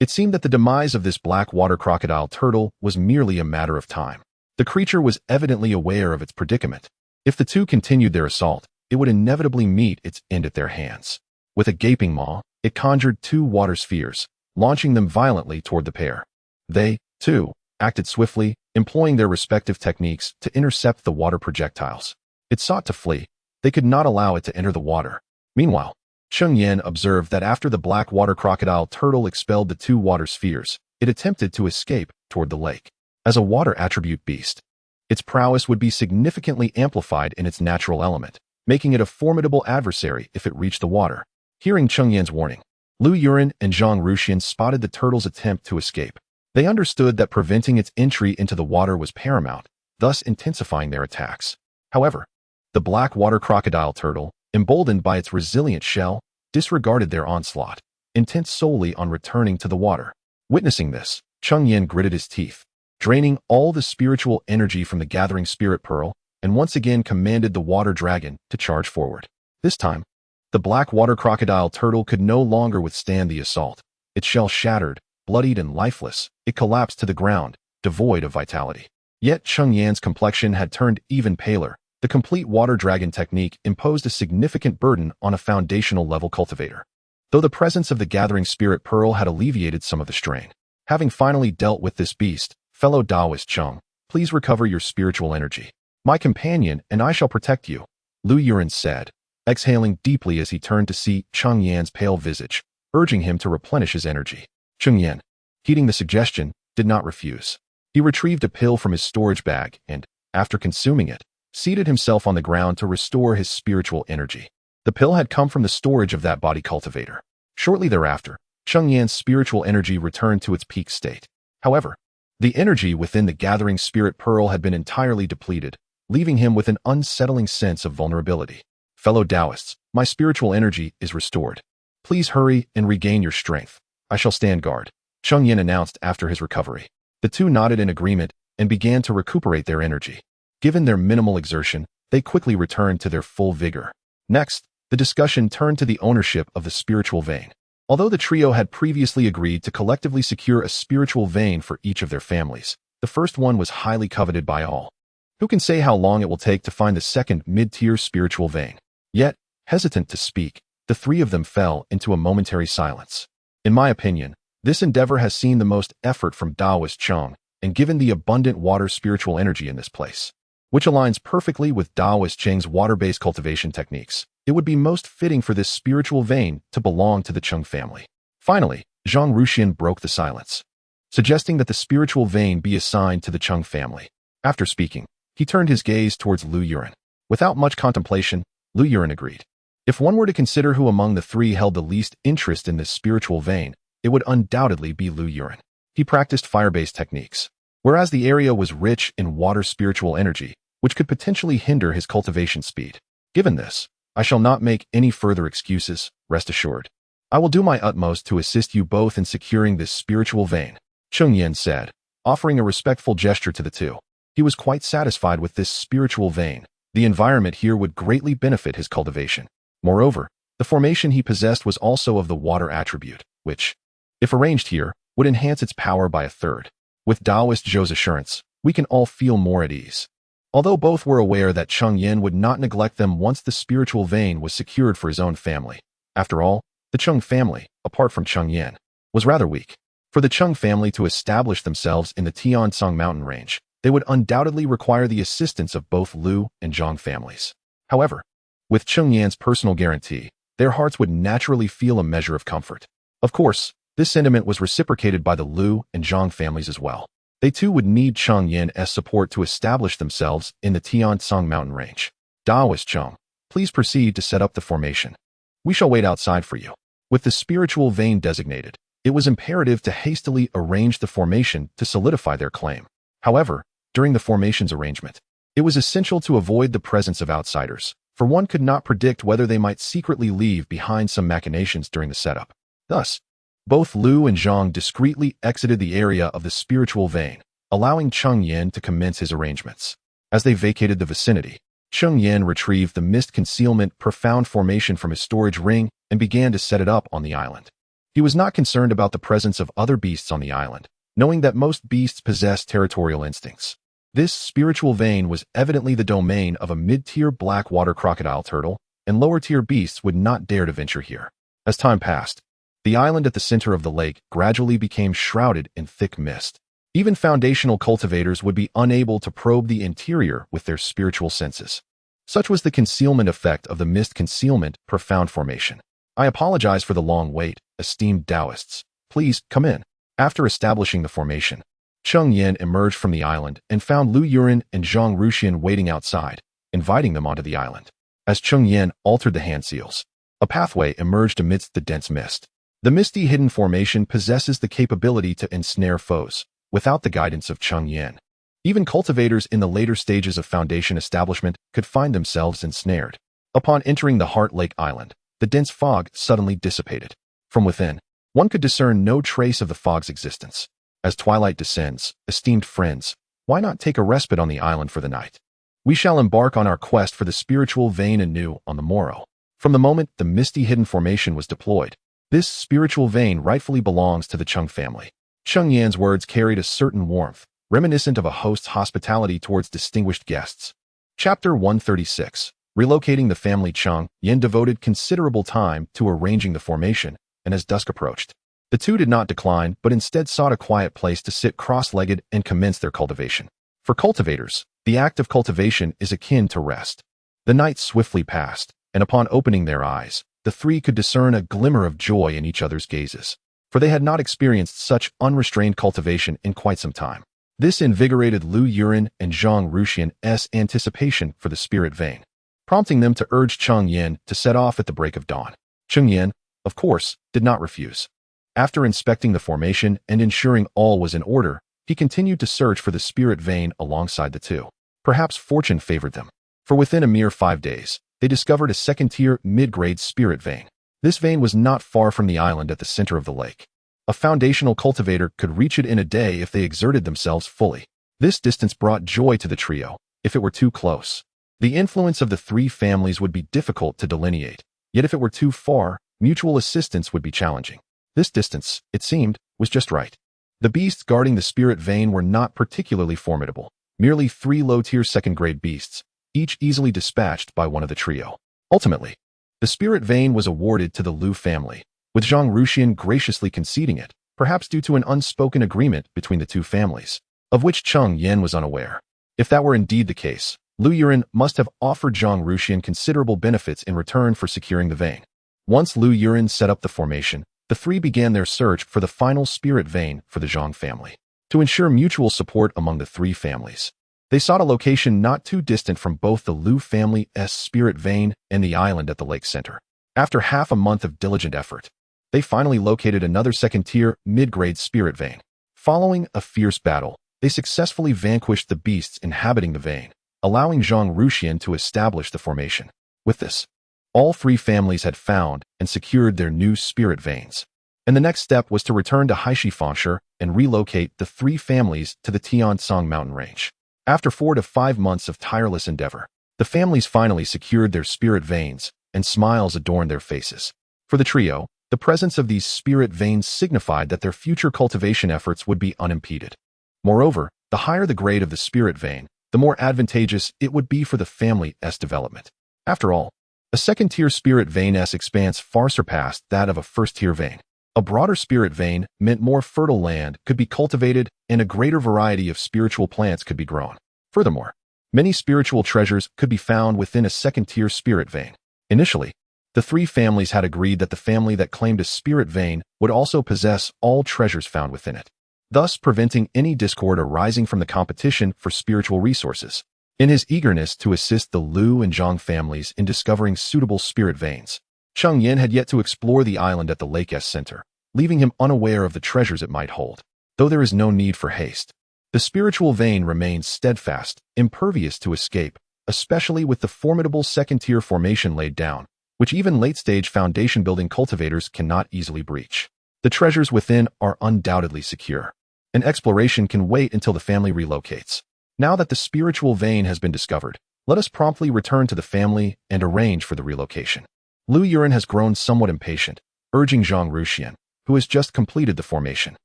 It seemed that the demise of this black water crocodile turtle was merely a matter of time. The creature was evidently aware of its predicament. If the two continued their assault, it would inevitably meet its end at their hands. With a gaping maw, it conjured two water spheres, launching them violently toward the pair. They, too, acted swiftly, employing their respective techniques to intercept the water projectiles. It sought to flee. They could not allow it to enter the water. Meanwhile, Cheng Yan observed that after the black water crocodile turtle expelled the two water spheres, it attempted to escape toward the lake. As a water attribute beast, its prowess would be significantly amplified in its natural element, making it a formidable adversary if it reached the water. Hearing Cheng Yan's warning, Lu Yuren and Zhang Ruxian spotted the turtle's attempt to escape. They understood that preventing its entry into the water was paramount, thus intensifying their attacks. However, the black water crocodile turtle, emboldened by its resilient shell, disregarded their onslaught, intent solely on returning to the water. Witnessing this, Cheng Yan gritted his teeth, draining all the spiritual energy from the gathering spirit pearl, and once again commanded the water dragon to charge forward. This time, the black water crocodile turtle could no longer withstand the assault. Its shell shattered, bloodied and lifeless, it collapsed to the ground, devoid of vitality. Yet Cheng Yan's complexion had turned even paler. The complete water dragon technique imposed a significant burden on a foundational level cultivator. Though the presence of the gathering spirit pearl had alleviated some of the strain. Having finally dealt with this beast, fellow Taoist Cheng, please recover your spiritual energy. My companion and I shall protect you, Lu Yuren said, exhaling deeply as he turned to see Cheng Yan's pale visage, urging him to replenish his energy. Cheng Yan, heeding the suggestion, did not refuse. He retrieved a pill from his storage bag and, after consuming it, seated himself on the ground to restore his spiritual energy. The pill had come from the storage of that body cultivator. Shortly thereafter, Cheng Yan's spiritual energy returned to its peak state. However, the energy within the gathering spirit pearl had been entirely depleted, leaving him with an unsettling sense of vulnerability. Fellow Taoists, my spiritual energy is restored. Please hurry and regain your strength. I shall stand guard, Cheng Yan announced after his recovery. The two nodded in agreement and began to recuperate their energy. Given their minimal exertion, they quickly returned to their full vigor. Next, the discussion turned to the ownership of the spiritual vein. Although the trio had previously agreed to collectively secure a spiritual vein for each of their families, the first one was highly coveted by all. Who can say how long it will take to find the second mid-tier spiritual vein? Yet, hesitant to speak, the three of them fell into a momentary silence. In my opinion, this endeavor has seen the most effort from Taoist Cheng, and given the abundant water spiritual energy in this place, which aligns perfectly with Taoist Cheng's water-based cultivation techniques, it would be most fitting for this spiritual vein to belong to the Cheng family. Finally, Zhang Ruxian broke the silence, suggesting that the spiritual vein be assigned to the Cheng family. After speaking, he turned his gaze towards Lu Yuren. Without much contemplation, Lu Yuren agreed. If one were to consider who among the three held the least interest in this spiritual vein, it would undoubtedly be Lu Yuren. He practiced fire-based techniques, whereas the area was rich in water spiritual energy, which could potentially hinder his cultivation speed. Given this, I shall not make any further excuses, rest assured. I will do my utmost to assist you both in securing this spiritual vein, Cheng Yan said, offering a respectful gesture to the two. He was quite satisfied with this spiritual vein. The environment here would greatly benefit his cultivation. Moreover, the formation he possessed was also of the water attribute, which, if arranged here, would enhance its power by a third. With Taoist Zhou's assurance, we can all feel more at ease. Although both were aware that Cheng Yan would not neglect them once the spiritual vein was secured for his own family. After all, the Cheng family, apart from Cheng Yan, was rather weak. For the Cheng family to establish themselves in the Tiansong mountain range, they would undoubtedly require the assistance of both Lu and Zhang families. However, with Cheng Yan's personal guarantee, their hearts would naturally feel a measure of comfort. Of course, this sentiment was reciprocated by the Lu and Zhang families as well. They too would need Cheng Yan's support to establish themselves in the Tiansong mountain range. Taoist Cheng, please proceed to set up the formation. We shall wait outside for you. With the spiritual vein designated, it was imperative to hastily arrange the formation to solidify their claim. However, during the formation's arrangement, it was essential to avoid the presence of outsiders, for one could not predict whether they might secretly leave behind some machinations during the setup. Thus, both Lu and Zhang discreetly exited the area of the spiritual vein, allowing Cheng Yan to commence his arrangements. As they vacated the vicinity, Cheng Yan retrieved the mist concealment profound formation from his storage ring and began to set it up on the island. He was not concerned about the presence of other beasts on the island, knowing that most beasts possess territorial instincts. This spiritual vein was evidently the domain of a mid-tier black water crocodile turtle, and lower-tier beasts would not dare to venture here. As time passed, the island at the center of the lake gradually became shrouded in thick mist. Even foundational cultivators would be unable to probe the interior with their spiritual senses. Such was the concealment effect of the mist concealment profound formation. I apologize for the long wait, esteemed Taoists. Please, come in. After establishing the formation, Cheng Yan emerged from the island and found Lu Yuren and Zhang Ruxian waiting outside, inviting them onto the island. As Cheng Yan altered the hand seals, a pathway emerged amidst the dense mist. The misty hidden formation possesses the capability to ensnare foes, without the guidance of Cheng Yan. Even cultivators in the later stages of foundation establishment could find themselves ensnared. Upon entering the Heart Lake Island, the dense fog suddenly dissipated. From within, one could discern no trace of the fog's existence. As twilight descends, esteemed friends, why not take a respite on the island for the night? We shall embark on our quest for the spiritual vein anew on the morrow. From the moment the misty hidden formation was deployed, this spiritual vein rightfully belongs to the Cheng family. Cheng Yan's words carried a certain warmth, reminiscent of a host's hospitality towards distinguished guests. Chapter 136. Relocating the family. Cheng Yan devoted considerable time to arranging the formation, and as dusk approached, the two did not decline but instead sought a quiet place to sit cross-legged and commence their cultivation. For cultivators, the act of cultivation is akin to rest. The night swiftly passed, and upon opening their eyes, the three could discern a glimmer of joy in each other's gazes, for they had not experienced such unrestrained cultivation in quite some time. This invigorated Lu Yuren and Zhang Ruxian's anticipation for the spirit vein, prompting them to urge Cheng Yan to set off at the break of dawn. Cheng Yan, of course, did not refuse. After inspecting the formation and ensuring all was in order, he continued to search for the spirit vein alongside the two. Perhaps fortune favored them, for within a mere 5 days, they discovered a second-tier mid-grade spirit vein. This vein was not far from the island at the center of the lake. A foundational cultivator could reach it in a day if they exerted themselves fully. This distance brought joy to the trio. If it were too close, the influence of the three families would be difficult to delineate. Yet if it were too far, mutual assistance would be challenging. This distance, it seemed, was just right. The beasts guarding the spirit vein were not particularly formidable, merely 3 low-tier second-grade beasts, each easily dispatched by one of the trio. Ultimately, the spirit vein was awarded to the Lu family, with Zhang Ruxian graciously conceding it, perhaps due to an unspoken agreement between the two families, of which Cheng Yan was unaware. If that were indeed the case, Lu Yuren must have offered Zhang Ruxian considerable benefits in return for securing the vein. Once Lu Yuren set up the formation, the three began their search for the final spirit vein for the Zhang family. To ensure mutual support among the three families, they sought a location not too distant from both the Lu family's spirit vein and the island at the lake center. After half a month of diligent effort, they finally located another second-tier mid-grade spirit vein. Following a fierce battle, they successfully vanquished the beasts inhabiting the vein, allowing Zhang Ruxian to establish the formation. With this, all three families had found and secured their new spirit veins, and the next step was to return to Heishifanshe and relocate the three families to the Tiansong mountain range. After 4 to 5 months of tireless endeavor, the families finally secured their spirit veins, and smiles adorned their faces. For the trio, the presence of these spirit veins signified that their future cultivation efforts would be unimpeded. Moreover, the higher the grade of the spirit vein, the more advantageous it would be for the family's development. After all, a second-tier spirit vein's expanse far surpassed that of a first-tier vein. A broader spirit vein meant more fertile land could be cultivated and a greater variety of spiritual plants could be grown. Furthermore, many spiritual treasures could be found within a second-tier spirit vein. Initially, the three families had agreed that the family that claimed a spirit vein would also possess all treasures found within it, thus preventing any discord arising from the competition for spiritual resources. In his eagerness to assist the Lu and Zhang families in discovering suitable spirit veins, Cheng Yan had yet to explore the island at the lake's center, leaving him unaware of the treasures it might hold. Though there is no need for haste, the spiritual vein remains steadfast, impervious to escape, especially with the formidable second-tier formation laid down, which even late-stage foundation-building cultivators cannot easily breach. The treasures within are undoubtedly secure, and exploration can wait until the family relocates. Now that the spiritual vein has been discovered, let us promptly return to the family and arrange for the relocation. Lu Yuren has grown somewhat impatient, urging Zhang Ruxian, who has just completed the formation.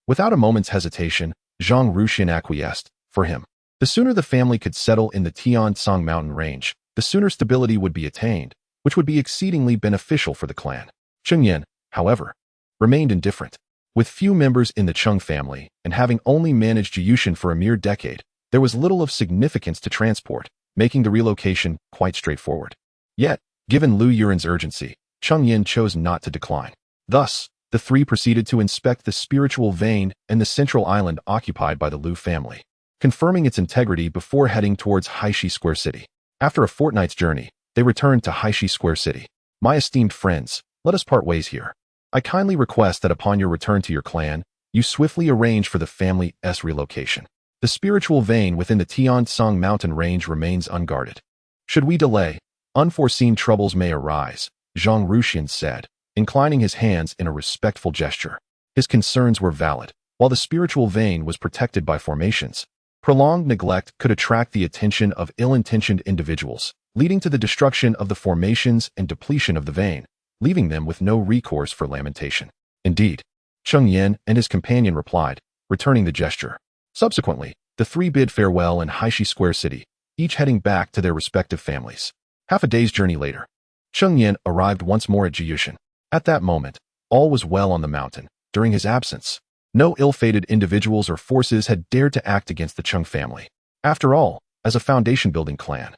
Without a moment's hesitation, Zhang Ruxian acquiesced. For him, the sooner the family could settle in the Tiansong mountain range, the sooner stability would be attained, which would be exceedingly beneficial for the clan. Cheng Yan, however, remained indifferent. With few members in the Cheng family, and having only managed Jiyushan for a mere decade, there was little of significance to transport, making the relocation quite straightforward. Yet, given Lu Yuren's urgency, Cheng Yan chose not to decline. Thus, the three proceeded to inspect the spiritual vein and the central island occupied by the Lu family, confirming its integrity before heading towards Heishi Square City. After a fortnight's journey, they returned to Heishi Square City. My esteemed friends, let us part ways here. I kindly request that upon your return to your clan, you swiftly arrange for the family's relocation. The spiritual vein within the Tiansong mountain range remains unguarded. Should we delay, unforeseen troubles may arise, Zhang Ruxian said, inclining his hands in a respectful gesture. His concerns were valid. While the spiritual vein was protected by formations, prolonged neglect could attract the attention of ill-intentioned individuals, leading to the destruction of the formations and depletion of the vein, leaving them with no recourse for lamentation. Indeed, Cheng Yan and his companion replied, returning the gesture. Subsequently, The three bid farewell in Haishi Square City, each heading back to their respective families. Half a day's journey later, Cheng Yan arrived once more at Jiyushan. At that moment, all was well on the mountain. During his absence, no ill-fated individuals or forces had dared to act against the Cheng family. After all, as a foundation-building clan,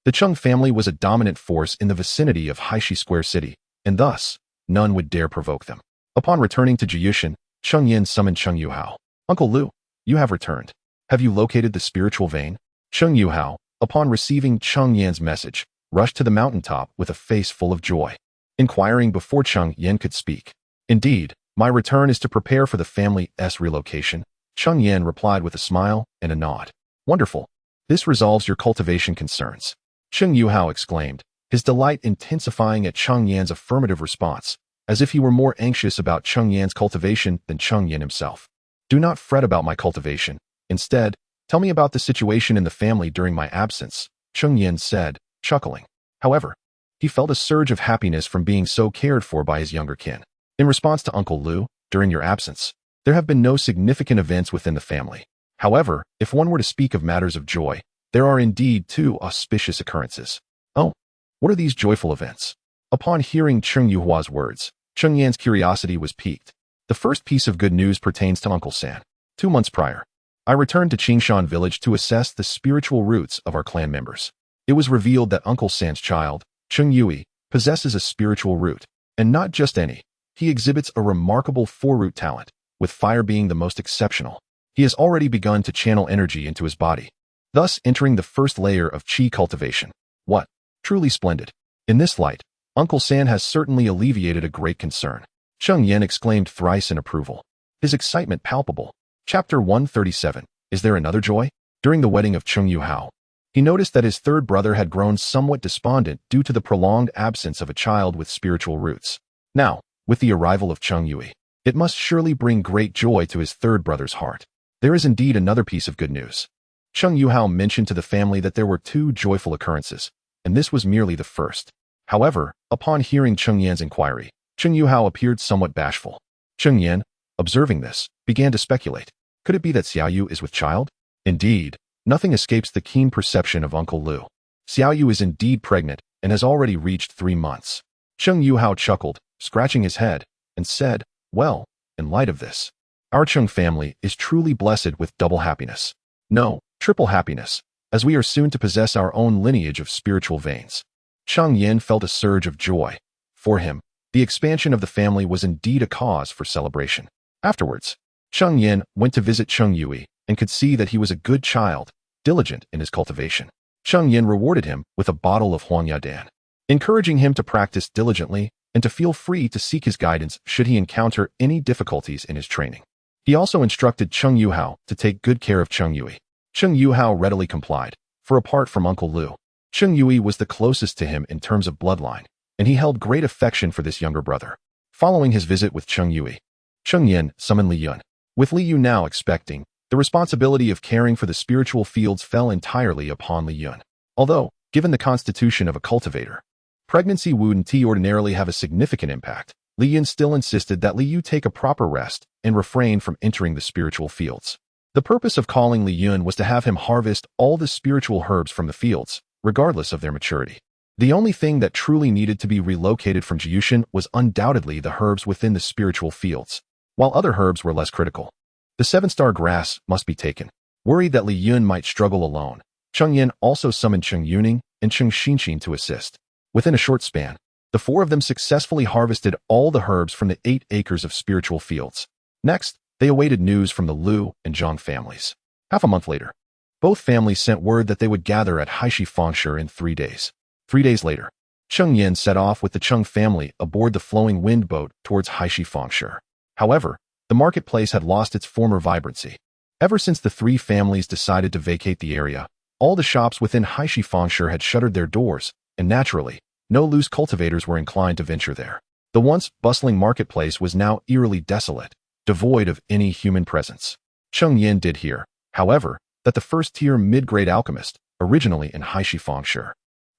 the Cheng family was a dominant force in the vicinity of Haishi Square City, and thus, none would dare provoke them. Upon returning to Jiyushan, Cheng Yan summoned Cheng Yuhao. "Uncle Lu, you have returned. Have you located the spiritual vein?" Cheng Yuhao, upon receiving Cheng Yan's message, rushed to the mountaintop with a face full of joy. Inquiring before Cheng Yan could speak, "Indeed, my return is to prepare for the family's relocation," Cheng Yan replied with a smile and a nod. "Wonderful. This resolves your cultivation concerns," Cheng Yuhao exclaimed, his delight intensifying at Cheng Yan's affirmative response, as if he were more anxious about Cheng Yan's cultivation than Cheng Yan himself. "Do not fret about my cultivation. Instead, tell me about the situation in the family during my absence," Cheng Yan said, chuckling. However, he felt a surge of happiness from being so cared for by his younger kin. "In response to Uncle Lu, during your absence, there have been no significant events within the family. However, if one were to speak of matters of joy, there are indeed two auspicious occurrences." "Oh, what are these joyful events?" Upon hearing Cheng Yuhua's words, Cheng Yan's curiosity was piqued. "The first piece of good news pertains to Uncle San. 2 months prior, I returned to Qingshan village to assess the spiritual roots of our clan members. It was revealed that Uncle San's child, Cheng Yui, possesses a spiritual root, and not just any. He exhibits a remarkable 4-root talent, with fire being the most exceptional. He has already begun to channel energy into his body, thus entering the first layer of qi cultivation. What? Truly splendid. In this light, Uncle San has certainly alleviated a great concern." Cheng Yan exclaimed thrice in approval, his excitement palpable. Chapter 137. Is there another joy? During the wedding of Cheng Yuhao, he noticed that his third brother had grown somewhat despondent due to the prolonged absence of a child with spiritual roots. Now, with the arrival of Cheng Yui, it must surely bring great joy to his third brother's heart. There is indeed another piece of good news. Cheng Yuhao mentioned to the family that there were 2 joyful occurrences, and this was merely the first. However, upon hearing Cheng Yan's inquiry, Cheng Yuhao appeared somewhat bashful. Cheng Yan, observing this, began to speculate. Could it be that Xiaoyu is with child? Indeed, nothing escapes the keen perception of Uncle Lu. Xiaoyu is indeed pregnant and has already reached 3 months. Cheng Yuhao chuckled, scratching his head, and said, "Well, in light of this, our Cheng family is truly blessed with double happiness. No, triple happiness, as we are soon to possess our own lineage of spiritual veins." Cheng Yan felt a surge of joy. For him, the expansion of the family was indeed a cause for celebration. Afterwards, Cheng Yan went to visit Cheng Yui and could see that he was a good child, diligent in his cultivation. Cheng Yan rewarded him with a bottle of Huangyadan, encouraging him to practice diligently and to feel free to seek his guidance should he encounter any difficulties in his training. He also instructed Cheng Yuhao to take good care of Cheng Yui. Cheng Yuhao readily complied, for apart from Uncle Lu, Cheng Yui was the closest to him in terms of bloodline, and he held great affection for this younger brother. Following his visit with Cheng Yui, Cheng Yan summoned Li Yun. With Li Yu now expecting, the responsibility of caring for the spiritual fields fell entirely upon Li Yun. Although, given the constitution of a cultivator, pregnancy wouldn't ordinarily have a significant impact, Li Yun still insisted that Li Yu take a proper rest and refrain from entering the spiritual fields. The purpose of calling Li Yun was to have him harvest all the spiritual herbs from the fields, regardless of their maturity. The only thing that truly needed to be relocated from Jiyushan was undoubtedly the herbs within the spiritual fields, while other herbs were less critical. The 7-star grass must be taken. Worried that Li Yun might struggle alone, Cheng Yan also summoned Cheng Yuning and Cheng Xinxin to assist. Within a short span, the 4 of them successfully harvested all the herbs from the 8 acres of spiritual fields. Next, they awaited news from the Lu and Zhang families. Half a month later, both families sent word that they would gather at Haishi Fangshi in 3 days. 3 days later, Cheng Yan set off with the Cheng family aboard the flowing wind boat towards Haishi Fangshi. However, the marketplace had lost its former vibrancy. Ever since the 3 families decided to vacate the area, all the shops within Haishi Fangshi had shuttered their doors, and naturally, no loose cultivators were inclined to venture there. The once bustling marketplace was now eerily desolate, devoid of any human presence. Cheng Yan did hear, however, that the first-tier mid-grade alchemist, originally in Haishi Fangshi,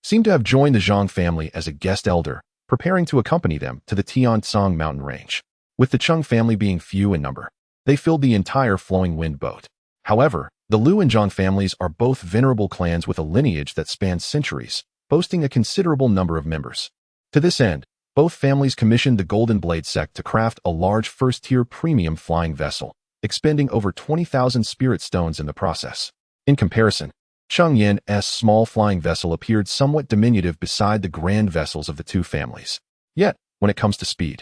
seemed to have joined the Zhang family as a guest elder, preparing to accompany them to the Tiansong mountain range. With the Cheng family being few in number, they filled the entire flowing wind boat. However, The Lu and Zhang families are both venerable clans with a lineage that spans centuries, boasting a considerable number of members. To this end, both families commissioned the Golden Blade sect to craft a large first-tier premium flying vessel, expending over 20,000 spirit stones in the process. In comparison, Cheng Yan's small flying vessel appeared somewhat diminutive beside the grand vessels of the two families. Yet, when it comes to speed,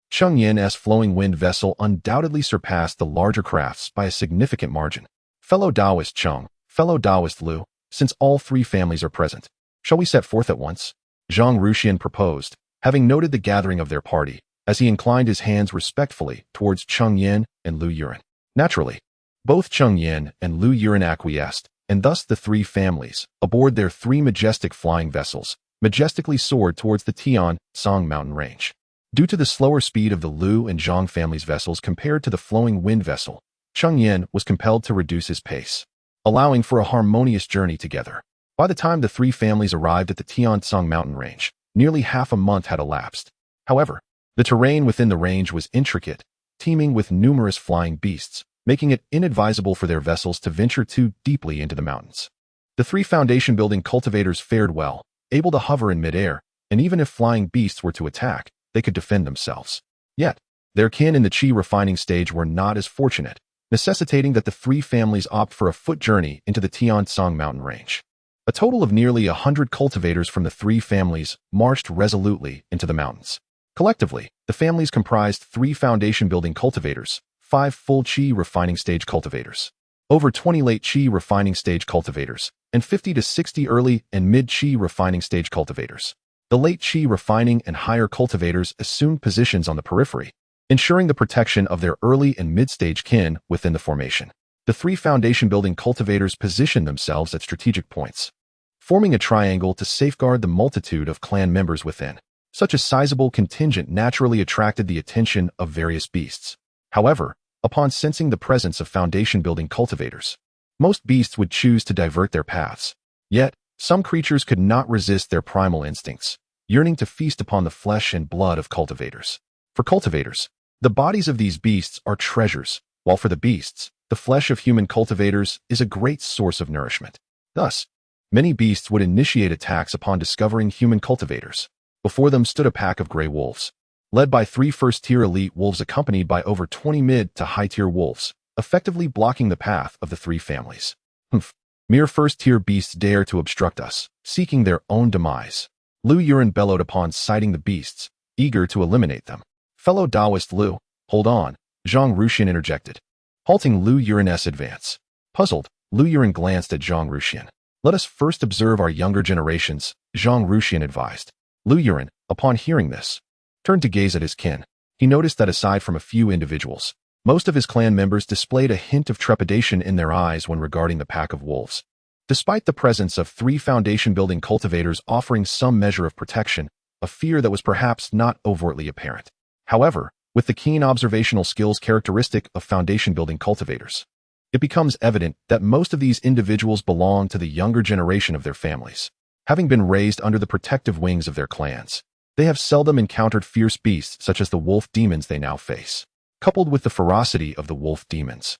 Cheng Yan's flowing wind vessel undoubtedly surpassed the larger crafts by a significant margin. Fellow Taoist Cheng, fellow Taoist Lu, since all three families are present, shall we set forth at once? Zhang Ruxian proposed, having noted the gathering of their party, as he inclined his hands respectfully towards Cheng Yan and Lu Yuren. Naturally, both Cheng Yan and Lu Yuren acquiesced, and thus the three families, aboard their three majestic flying vessels, majestically soared towards the Tian-Song mountain range. Due to the slower speed of the Lu and Zhang families' vessels compared to the flowing wind vessel, Cheng Yan was compelled to reduce his pace, allowing for a harmonious journey together. By the time the three families arrived at the Tian-Song mountain range, nearly half a month had elapsed. However, the terrain within the range was intricate, teeming with numerous flying beasts, making it inadvisable for their vessels to venture too deeply into the mountains. The three foundation-building cultivators fared well, able to hover in midair, and even if flying beasts were to attack, they could defend themselves. Yet, their kin in the Qi refining stage were not as fortunate, necessitating that the three families opt for a foot journey into the Tian-Song mountain range. A total of nearly 100 cultivators from the three families marched resolutely into the mountains. Collectively, the families comprised 3 foundation-building cultivators, 5 full Qi refining stage cultivators, over 20 late Qi refining stage cultivators, and 50 to 60 early and mid-Qi refining stage cultivators. The late Qi refining and higher cultivators assumed positions on the periphery, ensuring the protection of their early and mid-stage kin within the formation. The 3 foundation-building cultivators positioned themselves at strategic points, forming a triangle to safeguard the multitude of clan members within. Such a sizable contingent naturally attracted the attention of various beasts. However, upon sensing the presence of foundation-building cultivators, most beasts would choose to divert their paths. Yet, some creatures could not resist their primal instincts, yearning to feast upon the flesh and blood of cultivators. For cultivators, the bodies of these beasts are treasures, while for the beasts, the flesh of human cultivators is a great source of nourishment. Thus, many beasts would initiate attacks upon discovering human cultivators. Before them stood a pack of gray wolves, led by 3 first-tier elite wolves accompanied by over 20 mid- to high-tier wolves, effectively blocking the path of the 3 families. Mere first-tier beasts dare to obstruct us, seeking their own demise. Lu Yuren bellowed upon sighting the beasts, eager to eliminate them. Fellow Taoist Lu, hold on, Zhang Ruxian interjected, halting Lu Yuren's advance. Puzzled, Lu Yuren glanced at Zhang Ruxian. Let us first observe our younger generations, Zhang Ruxian advised. Lu Yuren, upon hearing this, turned to gaze at his kin. He noticed that aside from a few individuals, most of his clan members displayed a hint of trepidation in their eyes when regarding the pack of wolves. Despite the presence of 3 foundation-building cultivators offering some measure of protection, a fear that was perhaps not overtly apparent. However, with the keen observational skills characteristic of foundation-building cultivators, it becomes evident that most of these individuals belong to the younger generation of their families. Having been raised under the protective wings of their clans, they have seldom encountered fierce beasts such as the wolf demons they now face. Coupled with the ferocity of the wolf demons,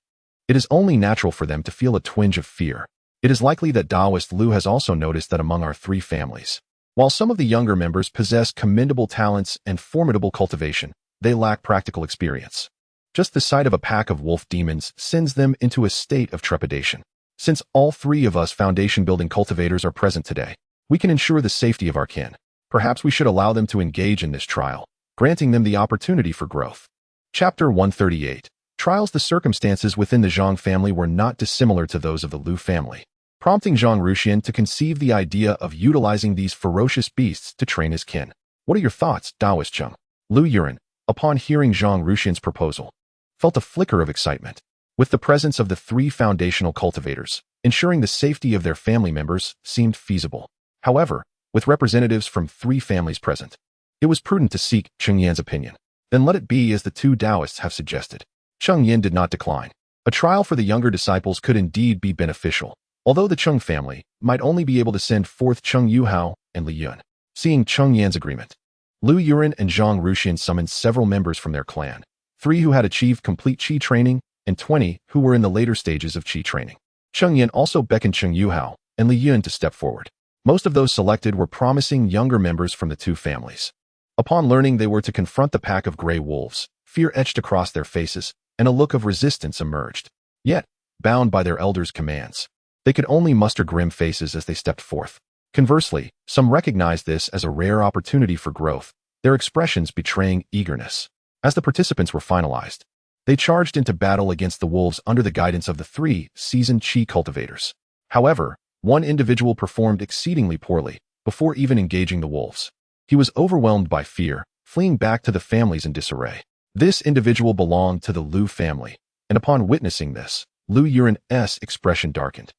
it is only natural for them to feel a twinge of fear. It is likely that Taoist Lu has also noticed that among our 3 families, while some of the younger members possess commendable talents and formidable cultivation, they lack practical experience. Just the sight of a pack of wolf demons sends them into a state of trepidation. Since all 3 of us foundation-building cultivators are present today, we can ensure the safety of our kin. Perhaps we should allow them to engage in this trial, granting them the opportunity for growth. Chapter 138. Trials. The circumstances within the Zhang family were not dissimilar to those of the Lu family, prompting Zhang Ruxian to conceive the idea of utilizing these ferocious beasts to train his kin. What are your thoughts, Taoist Cheng? Lu Yuren, upon hearing Zhang Ruxian's proposal, felt a flicker of excitement. With the presence of the 3 foundational cultivators, ensuring the safety of their family members seemed feasible. However, with representatives from 3 families present, it was prudent to seek Cheng Yan's opinion. Then let it be as the 2 Taoists have suggested. Cheng Yan did not decline. A trial for the younger disciples could indeed be beneficial, although the Cheng family might only be able to send forth Cheng Yuhao and Li Yun. Seeing Cheng Yan's agreement, Lu Yuren and Zhang Ruxian summoned several members from their clan, 3 who had achieved complete Qi training and 20 who were in the later stages of Qi training. Cheng Yan also beckoned Cheng Yuhao and Li Yun to step forward. Most of those selected were promising younger members from the two families. Upon learning they were to confront the pack of gray wolves, fear etched across their faces, and a look of resistance emerged. Yet, bound by their elders' commands, they could only muster grim faces as they stepped forth. Conversely, some recognized this as a rare opportunity for growth, their expressions betraying eagerness. As the participants were finalized, they charged into battle against the wolves under the guidance of the 3 seasoned Qi cultivators. However, one individual performed exceedingly poorly before even engaging the wolves. He was overwhelmed by fear, fleeing back to the families in disarray. This individual belonged to the Lu family, and upon witnessing this, Lu Yuren's expression darkened.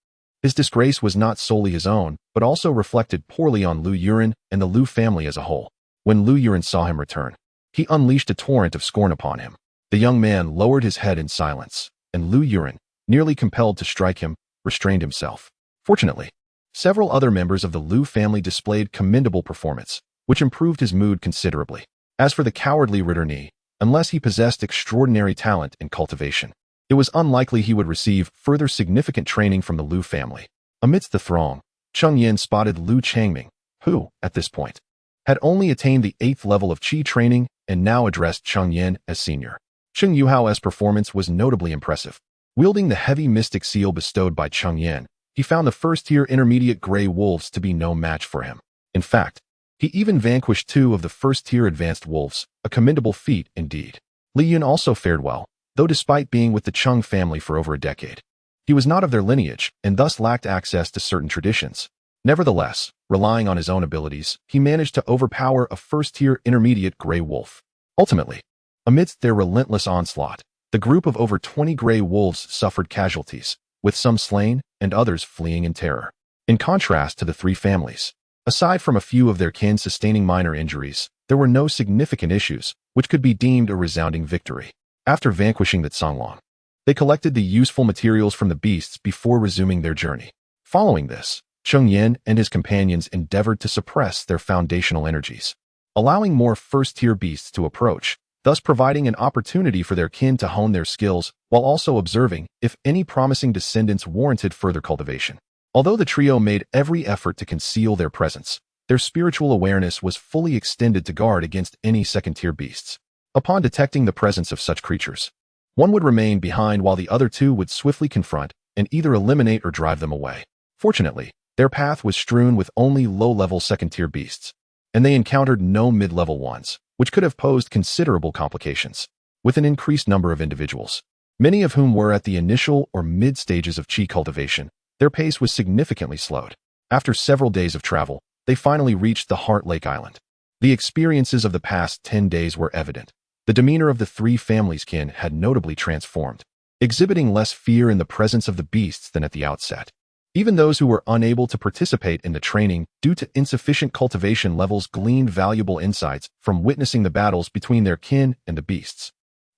His disgrace was not solely his own, but also reflected poorly on Lu Yuren and the Lu family as a whole. When Lu Yuren saw him return, he unleashed a torrent of scorn upon him. The young man lowered his head in silence, and Lu Yuren, nearly compelled to strike him, restrained himself. Fortunately, several other members of the Lu family displayed commendable performance, which improved his mood considerably. As for the cowardly Ritter, unless he possessed extraordinary talent in cultivation, it was unlikely he would receive further significant training from the Lu family. Amidst the throng, Cheng Yan spotted Lu Changming, who, at this point, had only attained the 8th level of Qi training and now addressed Cheng Yan as senior. Cheng Yuhao's performance was notably impressive. Wielding the heavy mystic seal bestowed by Cheng Yan, he found the first-tier intermediate gray wolves to be no match for him. In fact, he even vanquished 2 of the first-tier advanced wolves, a commendable feat indeed. Li Yun also fared well, though despite being with the Cheng family for over a decade. He was not of their lineage and thus lacked access to certain traditions. Nevertheless, relying on his own abilities, he managed to overpower a first-tier intermediate gray wolf. Ultimately, amidst their relentless onslaught, the group of over 20 gray wolves suffered casualties, with some slain and others fleeing in terror. In contrast to the 3 families, aside from a few of their kin sustaining minor injuries, there were no significant issues, which could be deemed a resounding victory. After vanquishing the Songlong, they collected the useful materials from the beasts before resuming their journey. Following this, Cheng Yan and his companions endeavored to suppress their foundational energies, allowing more first-tier beasts to approach, thus providing an opportunity for their kin to hone their skills while also observing if any promising descendants warranted further cultivation. Although the trio made every effort to conceal their presence, their spiritual awareness was fully extended to guard against any second-tier beasts. Upon detecting the presence of such creatures, one would remain behind while the other 2 would swiftly confront and either eliminate or drive them away. Fortunately, their path was strewn with only low-level second-tier beasts, and they encountered no mid-level ones, which could have posed considerable complications. With an increased number of individuals, many of whom were at the initial or mid stages of Qi cultivation, their pace was significantly slowed. After several days of travel, they finally reached the Heart Lake Island. The experiences of the past 10 days were evident. The demeanor of the 3 families' kin had notably transformed, exhibiting less fear in the presence of the beasts than at the outset. Even those who were unable to participate in the training due to insufficient cultivation levels gleaned valuable insights from witnessing the battles between their kin and the beasts.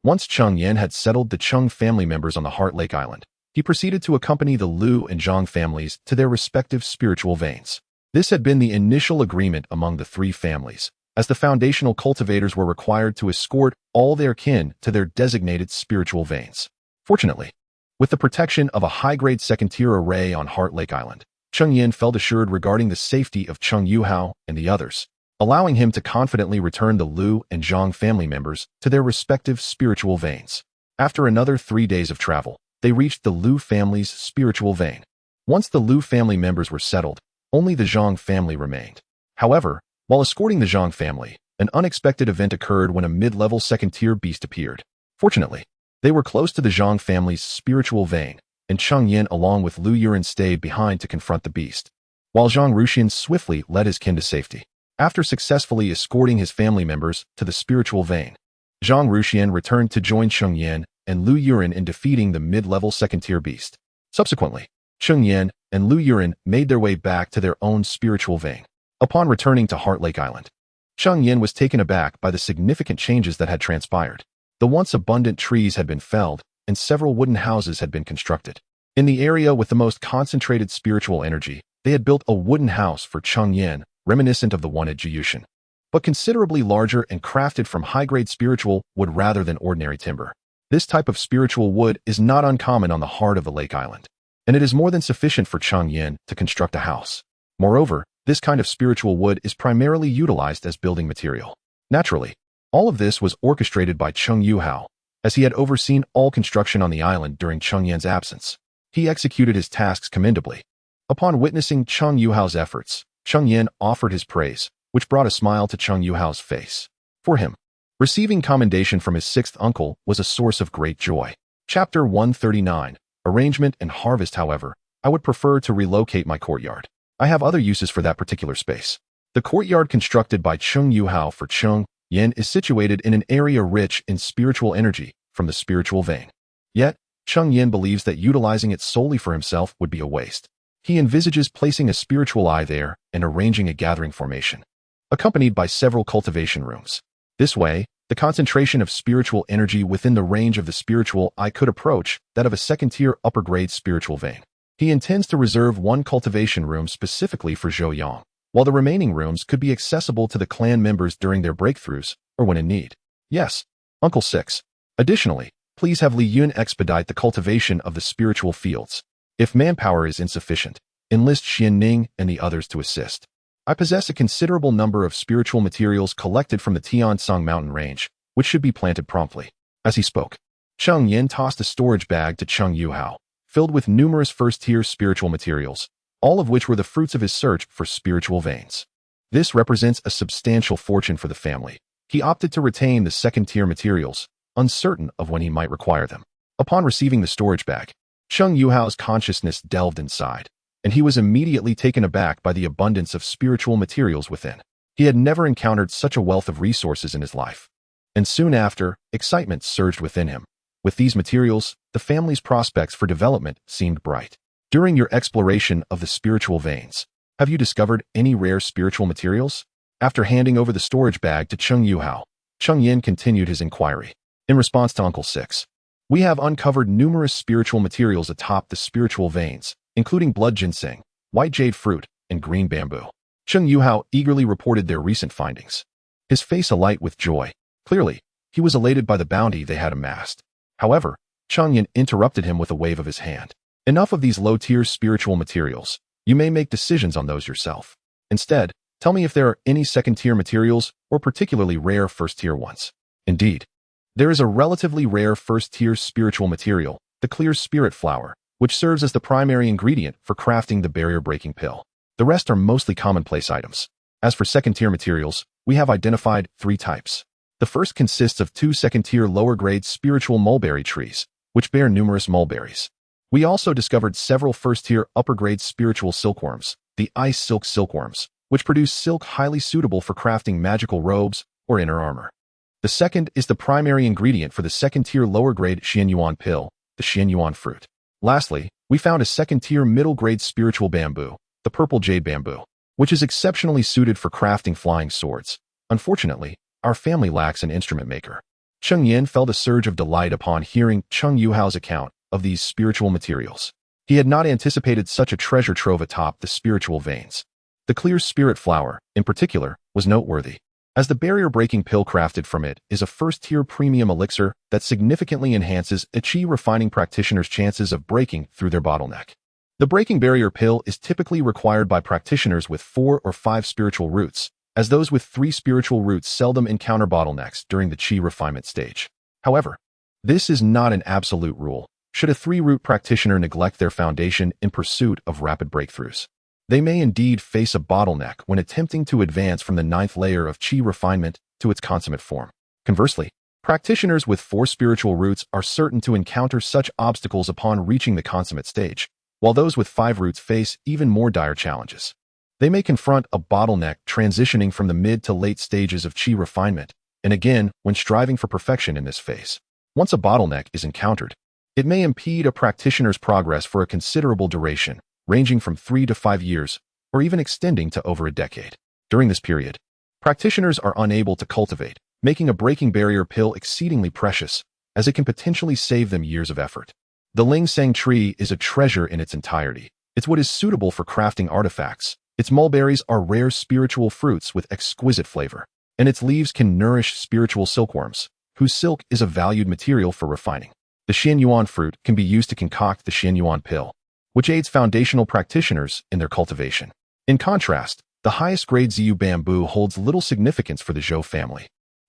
Once Cheng Yan had settled the Cheng family members on the Heart Lake Island, he proceeded to accompany the Lu and Zhang families to their respective spiritual veins. This had been the initial agreement among the 3 families, as the foundational cultivators were required to escort all their kin to their designated spiritual veins. Fortunately, with the protection of a high-grade second-tier array on Heart Lake Island, Cheng Yan felt assured regarding the safety of Cheng Yuhao and the others, allowing him to confidently return the Lu and Zhang family members to their respective spiritual veins. After another 3 days of travel, they reached the Lu family's spiritual vein. Once the Lu family members were settled, only the Zhang family remained. However, while escorting the Zhang family, an unexpected event occurred when a mid-level second-tier beast appeared. Fortunately, they were close to the Zhang family's spiritual vein, and Cheng Yan along with Lu Yuren stayed behind to confront the beast, while Zhang Ruxian swiftly led his kin to safety. After successfully escorting his family members to the spiritual vein, Zhang Ruxian returned to join Cheng Yan and Lu Yuren in defeating the mid-level second-tier beast. Subsequently, Cheng Yan and Lu Yuren made their way back to their own spiritual vein. Upon returning to Heart Lake Island, Cheng Yan was taken aback by the significant changes that had transpired. The once abundant trees had been felled, and several wooden houses had been constructed. In the area with the most concentrated spiritual energy, they had built a wooden house for Cheng Yan, reminiscent of the one at Jiyushan, but considerably larger and crafted from high-grade spiritual wood rather than ordinary timber. This type of spiritual wood is not uncommon on the heart of the Lake Island. and it is more than sufficient for Cheng Yan to construct a house. Moreover, this kind of spiritual wood is primarily utilized as building material. Naturally, all of this was orchestrated by Cheng Yuhao, as he had overseen all construction on the island during Cheng Yan's absence. He executed his tasks commendably. Upon witnessing Cheng Yuhao's efforts, Cheng Yan offered his praise, which brought a smile to Cheng Yuhao's face. For him, receiving commendation from his sixth uncle was a source of great joy. Chapter 139. Arrangement and Harvest. However, I would prefer to relocate my courtyard. I have other uses for that particular space. The courtyard constructed by Cheng Yuhao for Cheng Yan is situated in an area rich in spiritual energy from the spiritual vein. Yet, Cheng Yan believes that utilizing it solely for himself would be a waste. He envisages placing a spiritual eye there and arranging a gathering formation, accompanied by several cultivation rooms. This way, the concentration of spiritual energy within the range of the spiritual eye could approach that of a second-tier upper-grade spiritual vein. He intends to reserve one cultivation room specifically for Zhou Yang, while the remaining rooms could be accessible to the clan members during their breakthroughs or when in need. Yes, Uncle 6. Additionally, please have Li Yun expedite the cultivation of the spiritual fields. If manpower is insufficient, enlist Xian Ning and the others to assist. I possess a considerable number of spiritual materials collected from the Tiansong mountain range, which should be planted promptly. As he spoke, Cheng Yan tossed a storage bag to Cheng Yuhao, filled with numerous first-tier spiritual materials, all of which were the fruits of his search for spiritual veins. This represents a substantial fortune for the family. He opted to retain the second-tier materials, uncertain of when he might require them. Upon receiving the storage bag, Cheng Yuhao's consciousness delved inside, and he was immediately taken aback by the abundance of spiritual materials within. He had never encountered such a wealth of resources in his life. And soon after, excitement surged within him. With these materials, the family's prospects for development seemed bright. During your exploration of the spiritual veins, have you discovered any rare spiritual materials? After handing over the storage bag to Cheng Yuhao, Cheng Yan continued his inquiry. In response to Uncle 6, we have uncovered numerous spiritual materials atop the spiritual veins, including blood ginseng, white jade fruit, and green bamboo. Cheng Yuhao eagerly reported their recent findings, his face alight with joy. Clearly, he was elated by the bounty they had amassed. However, Cheng Yan interrupted him with a wave of his hand. Enough of these low-tier spiritual materials. You may make decisions on those yourself. Instead, tell me if there are any second-tier materials or particularly rare first-tier ones. Indeed, there is a relatively rare first-tier spiritual material, the clear spirit flower, which serves as the primary ingredient for crafting the barrier-breaking pill. The rest are mostly commonplace items. As for second-tier materials, we have identified 3 types. The first consists of 2 second-tier lower-grade spiritual mulberry trees, which bear numerous mulberries. We also discovered several first-tier upper-grade spiritual silkworms, the ice silk silkworms, which produce silk highly suitable for crafting magical robes or inner armor. The second is the primary ingredient for the second-tier lower-grade Xianyuan pill, the Xianyuan fruit. Lastly, we found a second-tier middle-grade spiritual bamboo, the purple jade bamboo, which is exceptionally suited for crafting flying swords. Unfortunately, our family lacks an instrument maker. Cheng Yan felt a surge of delight upon hearing Cheng Yuhao's account of these spiritual materials. He had not anticipated such a treasure trove atop the spiritual veins. The clear spirit flower, in particular, was noteworthy, as the barrier-breaking pill crafted from it is a first-tier premium elixir that significantly enhances a chi refining practitioner's chances of breaking through their bottleneck. The breaking barrier pill is typically required by practitioners with 4 or 5 spiritual roots, as those with 3 spiritual roots seldom encounter bottlenecks during the chi refinement stage. However, this is not an absolute rule. Should a 3-root practitioner neglect their foundation in pursuit of rapid breakthroughs, they may indeed face a bottleneck when attempting to advance from the 9th layer of chi refinement to its consummate form. Conversely, practitioners with 4 spiritual roots are certain to encounter such obstacles upon reaching the consummate stage, while those with 5 roots face even more dire challenges. They may confront a bottleneck transitioning from the mid to late stages of chi refinement, and again when striving for perfection in this phase. Once a bottleneck is encountered, it may impede a practitioner's progress for a considerable duration, ranging from 3 to 5 years, or even extending to over a decade. During this period, practitioners are unable to cultivate, making a breaking barrier pill exceedingly precious, as it can potentially save them years of effort. The Ling Sang tree is a treasure in its entirety. Its wood is suitable for crafting artifacts. Its mulberries are rare spiritual fruits with exquisite flavor, and its leaves can nourish spiritual silkworms, whose silk is a valued material for refining. The Xianyuan fruit can be used to concoct the Xianyuan pill, which aids foundational practitioners in their cultivation. In contrast, the highest grade Ziyu bamboo holds little significance for the Zhou family,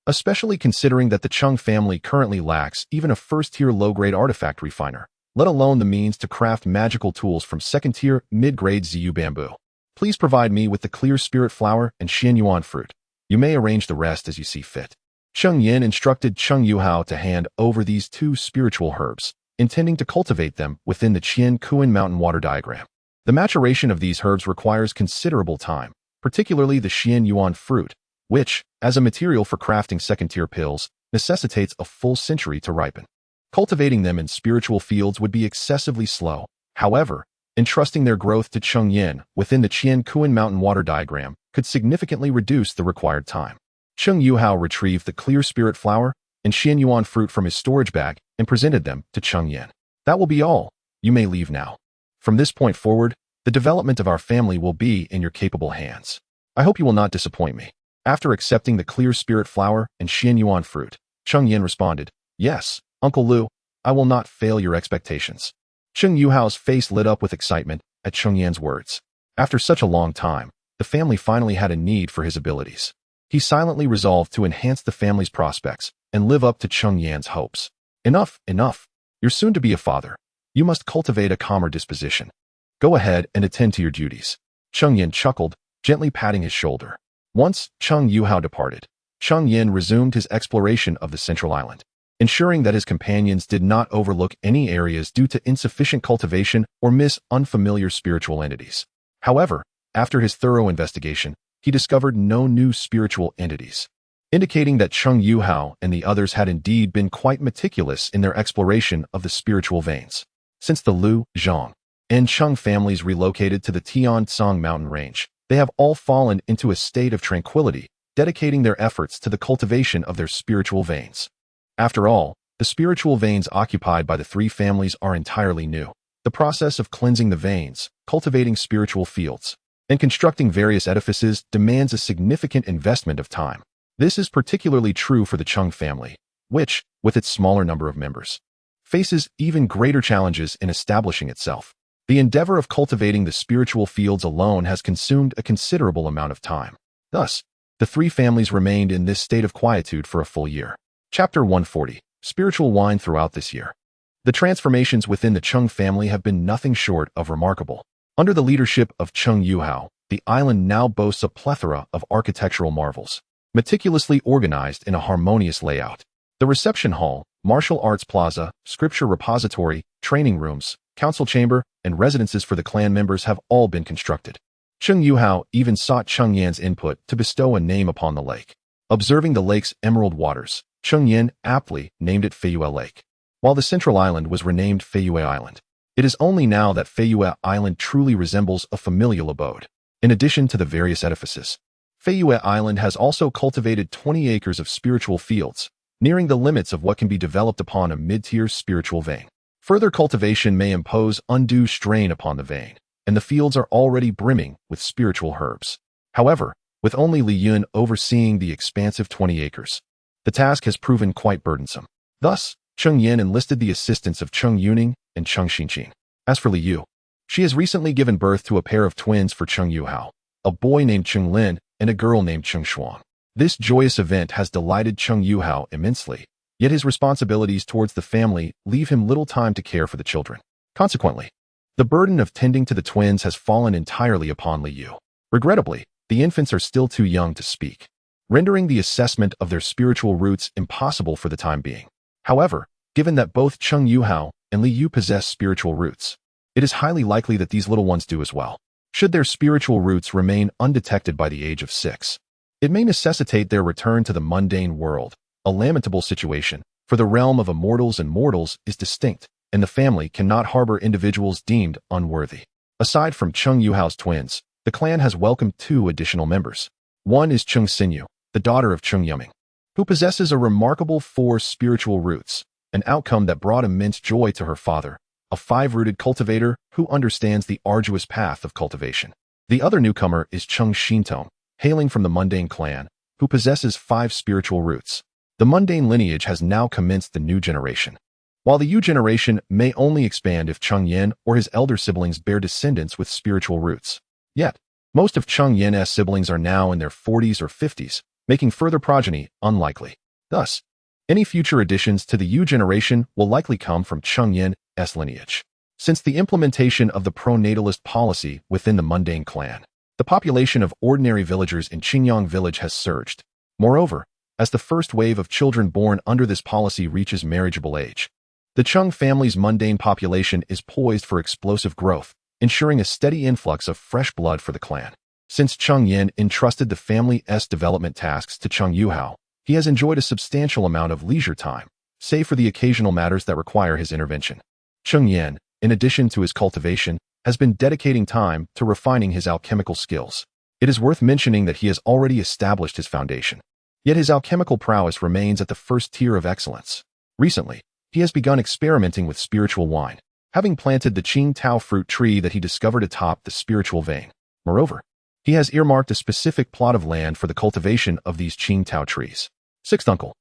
especially considering that the Cheng family currently lacks even a first-tier low-grade artifact refiner, let alone the means to craft magical tools from second-tier, mid-grade Ziyu bamboo. Please provide me with the clear spirit flower and Xian Yuan fruit. You may arrange the rest as you see fit. Cheng Yan instructed Cheng Yuhao to hand over these two spiritual herbs, intending to cultivate them within the Qian Kuan mountain water diagram. The maturation of these herbs requires considerable time, particularly the Xian Yuan fruit, which, as a material for crafting second-tier pills, necessitates a full century to ripen. Cultivating them in spiritual fields would be excessively slow. However, entrusting their growth to Cheng Yan within the Qian Kuan mountain water diagram could significantly reduce the required time. Cheng Yuhao retrieved the clear spirit flower and Xian Yuan fruit from his storage bag and presented them to Cheng Yan. That will be all. You may leave now. From this point forward, the development of our family will be in your capable hands. I hope you will not disappoint me. After accepting the clear spirit flower and Xian Yuan fruit, Cheng Yan responded, "Yes, Uncle Lu, I will not fail your expectations." Cheng Yuhao's face lit up with excitement at Cheng Yan's words. After such a long time, the family finally had a need for his abilities. He silently resolved to enhance the family's prospects and live up to Cheng Yan's hopes. Enough, enough. You're soon to be a father. You must cultivate a calmer disposition. Go ahead and attend to your duties. Cheng Yan chuckled, gently patting his shoulder. Once Cheng Yuhao departed, Cheng Yan resumed his exploration of the central island, ensuring that his companions did not overlook any areas due to insufficient cultivation or miss unfamiliar spiritual entities. However, after his thorough investigation, he discovered no new spiritual entities, indicating that Cheng Yuhao and the others had indeed been quite meticulous in their exploration of the spiritual veins. Since the Lu, Zhang, and Cheng families relocated to the Tianzong mountain range, they have all fallen into a state of tranquility, dedicating their efforts to the cultivation of their spiritual veins. After all, the spiritual veins occupied by the three families are entirely new. The process of cleansing the veins, cultivating spiritual fields, and constructing various edifices demands a significant investment of time. This is particularly true for the Cheng family, which, with its smaller number of members, faces even greater challenges in establishing itself. The endeavor of cultivating the spiritual fields alone has consumed a considerable amount of time. Thus, the three families remained in this state of quietude for a full year. Chapter 140. Spiritual Wine Throughout this year. The transformations within the Cheng family have been nothing short of remarkable. Under the leadership of Cheng Yuhao, the island now boasts a plethora of architectural marvels, meticulously organized in a harmonious layout. The reception hall, martial arts plaza, scripture repository, training rooms, council chamber, and residences for the clan members have all been constructed. Cheng Yuhao even sought Cheng Yan's input to bestow a name upon the lake. Observing the lake's emerald waters, Cheng Yan aptly named it Feiyue Lake, while the central island was renamed Feiyue Island. It is only now that Feiyue Island truly resembles a familial abode. In addition to the various edifices, Feiyue Island has also cultivated 20 acres of spiritual fields, nearing the limits of what can be developed upon a mid-tier spiritual vein. Further cultivation may impose undue strain upon the vein, and the fields are already brimming with spiritual herbs. However, with only Li Yun overseeing the expansive 20 acres, the task has proven quite burdensome. Thus, Cheng Yan enlisted the assistance of Cheng Yuning and Cheng Xinqin. As for Li Yu, she has recently given birth to a pair of twins for Cheng Yuhao, a boy named Cheng Lin and a girl named Cheng Shuang. This joyous event has delighted Cheng Yuhao immensely, yet his responsibilities towards the family leave him little time to care for the children. Consequently, the burden of tending to the twins has fallen entirely upon Li Yu. Regrettably, the infants are still too young to speak, rendering the assessment of their spiritual roots impossible for the time being. However, given that both Cheng Yuhao and Li Yu possess spiritual roots, it is highly likely that these little ones do as well. Should their spiritual roots remain undetected by the age of 6, it may necessitate their return to the mundane world, a lamentable situation, for the realm of immortals and mortals is distinct, and the family cannot harbor individuals deemed unworthy. Aside from Cheng Yuhao's twins, the clan has welcomed 2 additional members. One is Cheng Xinyu, the daughter of Cheng Yuming, who possesses a remarkable 4 spiritual roots, an outcome that brought immense joy to her father, a 5-rooted cultivator who understands the arduous path of cultivation. The other newcomer is Cheng Xintong, hailing from the Mundane clan, who possesses 5 spiritual roots. The Mundane lineage has now commenced the new generation, While the Yu generation may only expand if Cheng Yan or his elder siblings bear descendants with spiritual roots. Yet, most of Cheng Yan's siblings are now in their 40s or 50s, making further progeny unlikely. Thus, any future additions to the Yu generation will likely come from Cheng Yan's lineage. Since the implementation of the pronatalist policy within the Mundane clan, the population of ordinary villagers in Qingyang village has surged. Moreover, as the first wave of children born under this policy reaches marriageable age, the Cheng family's Mundane population is poised for explosive growth, ensuring a steady influx of fresh blood for the clan. Since Cheng Yan entrusted the family's development tasks to Cheng Yuhao, he has enjoyed a substantial amount of leisure time, save for the occasional matters that require his intervention. Cheng Yan, in addition to his cultivation, has been dedicating time to refining his alchemical skills. It is worth mentioning that he has already established his foundation. Yet his alchemical prowess remains at the first tier of excellence. Recently, he has begun experimenting with spiritual wine, having planted the Qing Tao fruit tree that he discovered atop the spiritual vein. Moreover, he has earmarked a specific plot of land for the cultivation of these Qing Tao trees. Sixth uncle.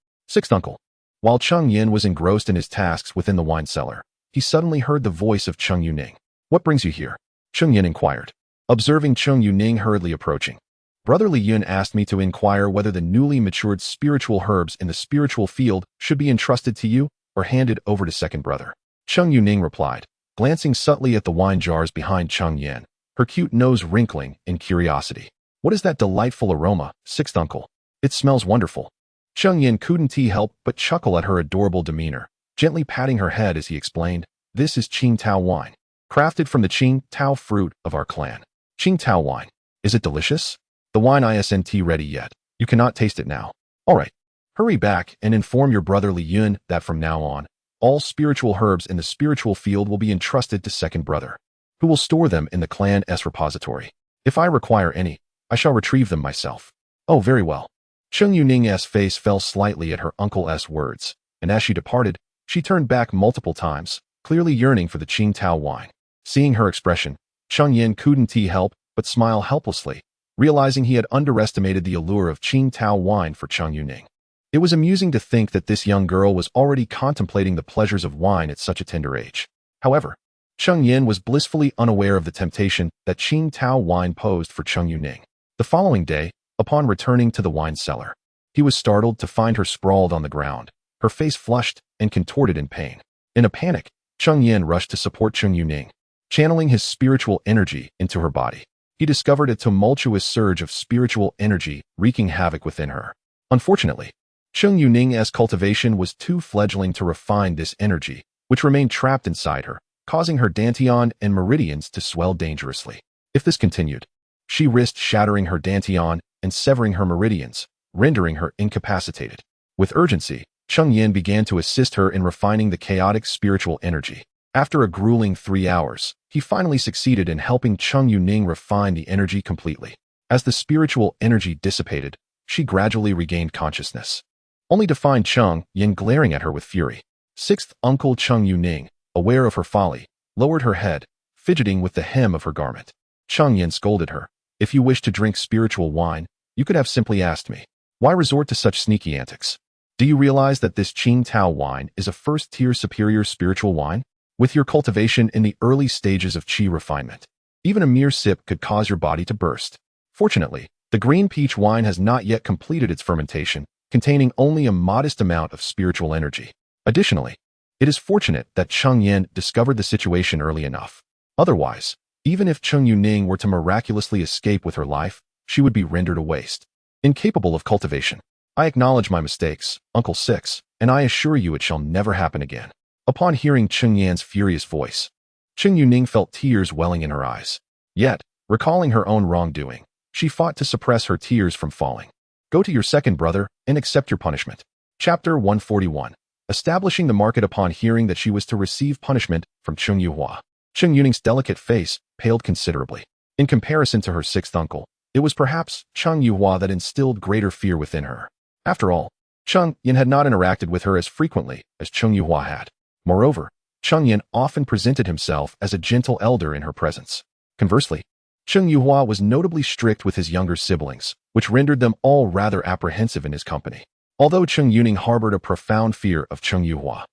While Cheng Yan was engrossed in his tasks within the wine cellar, he suddenly heard the voice of Cheng Yuning. "What brings you here?" Cheng Yan inquired, observing Cheng Yuning hurriedly approaching. "Brother Li Yun asked me to inquire whether the newly matured spiritual herbs in the spiritual field should be entrusted to you or handed over to second brother." Cheng Yuning replied, glancing subtly at the wine jars behind Cheng Yan, her cute nose wrinkling in curiosity. "What is that delightful aroma, sixth uncle? It smells wonderful." Cheng Yan couldn't help but chuckle at her adorable demeanor, gently patting her head as he explained, "This is Qing Tao wine, crafted from the Qing Tao fruit of our clan." "Qing Tao wine. Is it delicious?" "The wine isn't ready yet. You cannot taste it now." "All right. Hurry back and inform your brother Li Yun that from now on, all spiritual herbs in the spiritual field will be entrusted to second brother, who will store them in the clan's repository. If I require any, I shall retrieve them myself." "Oh, very well." Cheng Yuning's face fell slightly at her uncle's words, and as she departed, she turned back multiple times, clearly yearning for the Qing Tao wine. Seeing her expression, Cheng Yan couldn't help but smile helplessly, realizing he had underestimated the allure of Qing Tao wine for Cheng Yuning. It was amusing to think that this young girl was already contemplating the pleasures of wine at such a tender age. However, Cheng Yan was blissfully unaware of the temptation that Qing Tao wine posed for Cheng Yuning. The following day, upon returning to the wine cellar, he was startled to find her sprawled on the ground, her face flushed and contorted in pain. In a panic, Cheng Yan rushed to support Cheng Yuning, channeling his spiritual energy into her body. He discovered a tumultuous surge of spiritual energy wreaking havoc within her. Unfortunately, Cheng Yuning's cultivation was too fledgling to refine this energy, which remained trapped inside her, causing her dantian and meridians to swell dangerously. If this continued, she risked shattering her dantian and severing her meridians, rendering her incapacitated. With urgency, Cheng Yan began to assist her in refining the chaotic spiritual energy. After a grueling 3 hours, he finally succeeded in helping Cheng Yuning refine the energy completely. As the spiritual energy dissipated, she gradually regained consciousness, only to find Cheng Yan glaring at her with fury. Sixth uncle Cheng Yuning, aware of her folly, lowered her head, fidgeting with the hem of her garment. Cheng Yan scolded her. "If you wish to drink spiritual wine, you could have simply asked me. Why resort to such sneaky antics? Do you realize that this Qing Tao wine is a first-tier superior spiritual wine? With your cultivation in the early stages of qi refinement, even a mere sip could cause your body to burst. Fortunately, the green peach wine has not yet completed its fermentation, containing only a modest amount of spiritual energy. Additionally, it is fortunate that Cheng Yan discovered the situation early enough. Otherwise, even if Cheng Yuning were to miraculously escape with her life, she would be rendered a waste. Incapable of cultivation. I acknowledge my mistakes, Uncle Six, and I assure you it shall never happen again." Upon hearing Cheng Yan's furious voice, Cheng Yuning felt tears welling in her eyes. Yet, recalling her own wrongdoing, she fought to suppress her tears from falling. "Go to your second brother and accept your punishment." Chapter 141. Establishing the market. Upon hearing that she was to receive punishment from Cheng Yuhua, Cheng Yuning's delicate face paled considerably. In comparison to her sixth uncle, it was perhaps Cheng Yuhua that instilled greater fear within her. After all, Cheng Yan had not interacted with her as frequently as Cheng Yuhua had. Moreover, Cheng Yan often presented himself as a gentle elder in her presence. Conversely, Cheng Yuhua was notably strict with his younger siblings, which rendered them all rather apprehensive in his company. Although Cheng Yuning harbored a profound fear of Cheng Yuhua,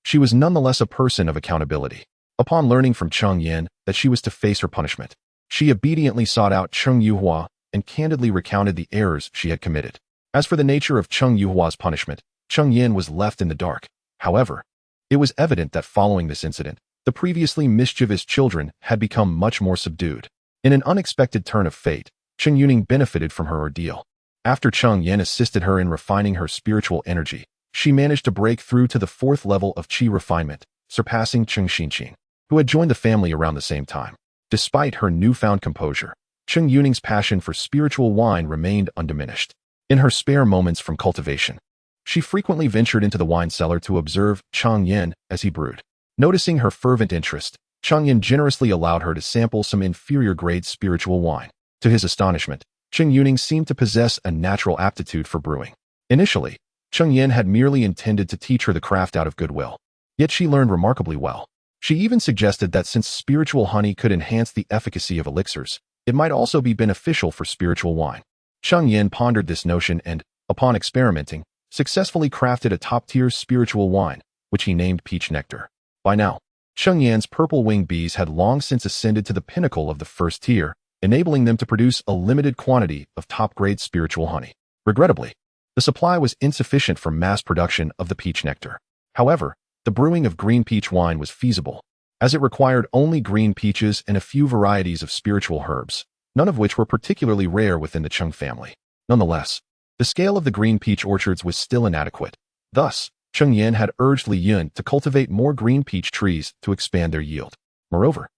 she was nonetheless a person of accountability. Upon learning from Cheng Yan that she was to face her punishment, she obediently sought out Cheng Yuhua and candidly recounted the errors she had committed. As for the nature of Cheng Yuhua's punishment, Cheng Yan was left in the dark. However, it was evident that following this incident, the previously mischievous children had become much more subdued. In an unexpected turn of fate, Cheng Yuning benefited from her ordeal. After Cheng Yan assisted her in refining her spiritual energy, she managed to break through to the 4th level of qi refinement, surpassing Cheng Xinqin, who had joined the family around the same time. Despite her newfound composure, Cheng Yuning's passion for spiritual wine remained undiminished. In her spare moments from cultivation, she frequently ventured into the wine cellar to observe Cheng Yan as he brewed. Noticing her fervent interest, Cheng Yan generously allowed her to sample some inferior-grade spiritual wine. To his astonishment, Cheng Yuning seemed to possess a natural aptitude for brewing. Initially, Cheng Yan had merely intended to teach her the craft out of goodwill. Yet she learned remarkably well. She even suggested that since spiritual honey could enhance the efficacy of elixirs, it might also be beneficial for spiritual wine. Cheng Yan pondered this notion and, upon experimenting, successfully crafted a top-tier spiritual wine, which he named Peach Nectar. By now, Cheng Yan's purple-winged bees had long since ascended to the pinnacle of the 1st tier, enabling them to produce a limited quantity of top-grade spiritual honey. Regrettably, the supply was insufficient for mass production of the peach nectar. However, the brewing of green peach wine was feasible, as it required only green peaches and a few varieties of spiritual herbs, none of which were particularly rare within the Cheng family. Nonetheless, the scale of the green peach orchards was still inadequate. Thus, Cheng Yan had urged Li Yun to cultivate more green peach trees to expand their yield. Moreover,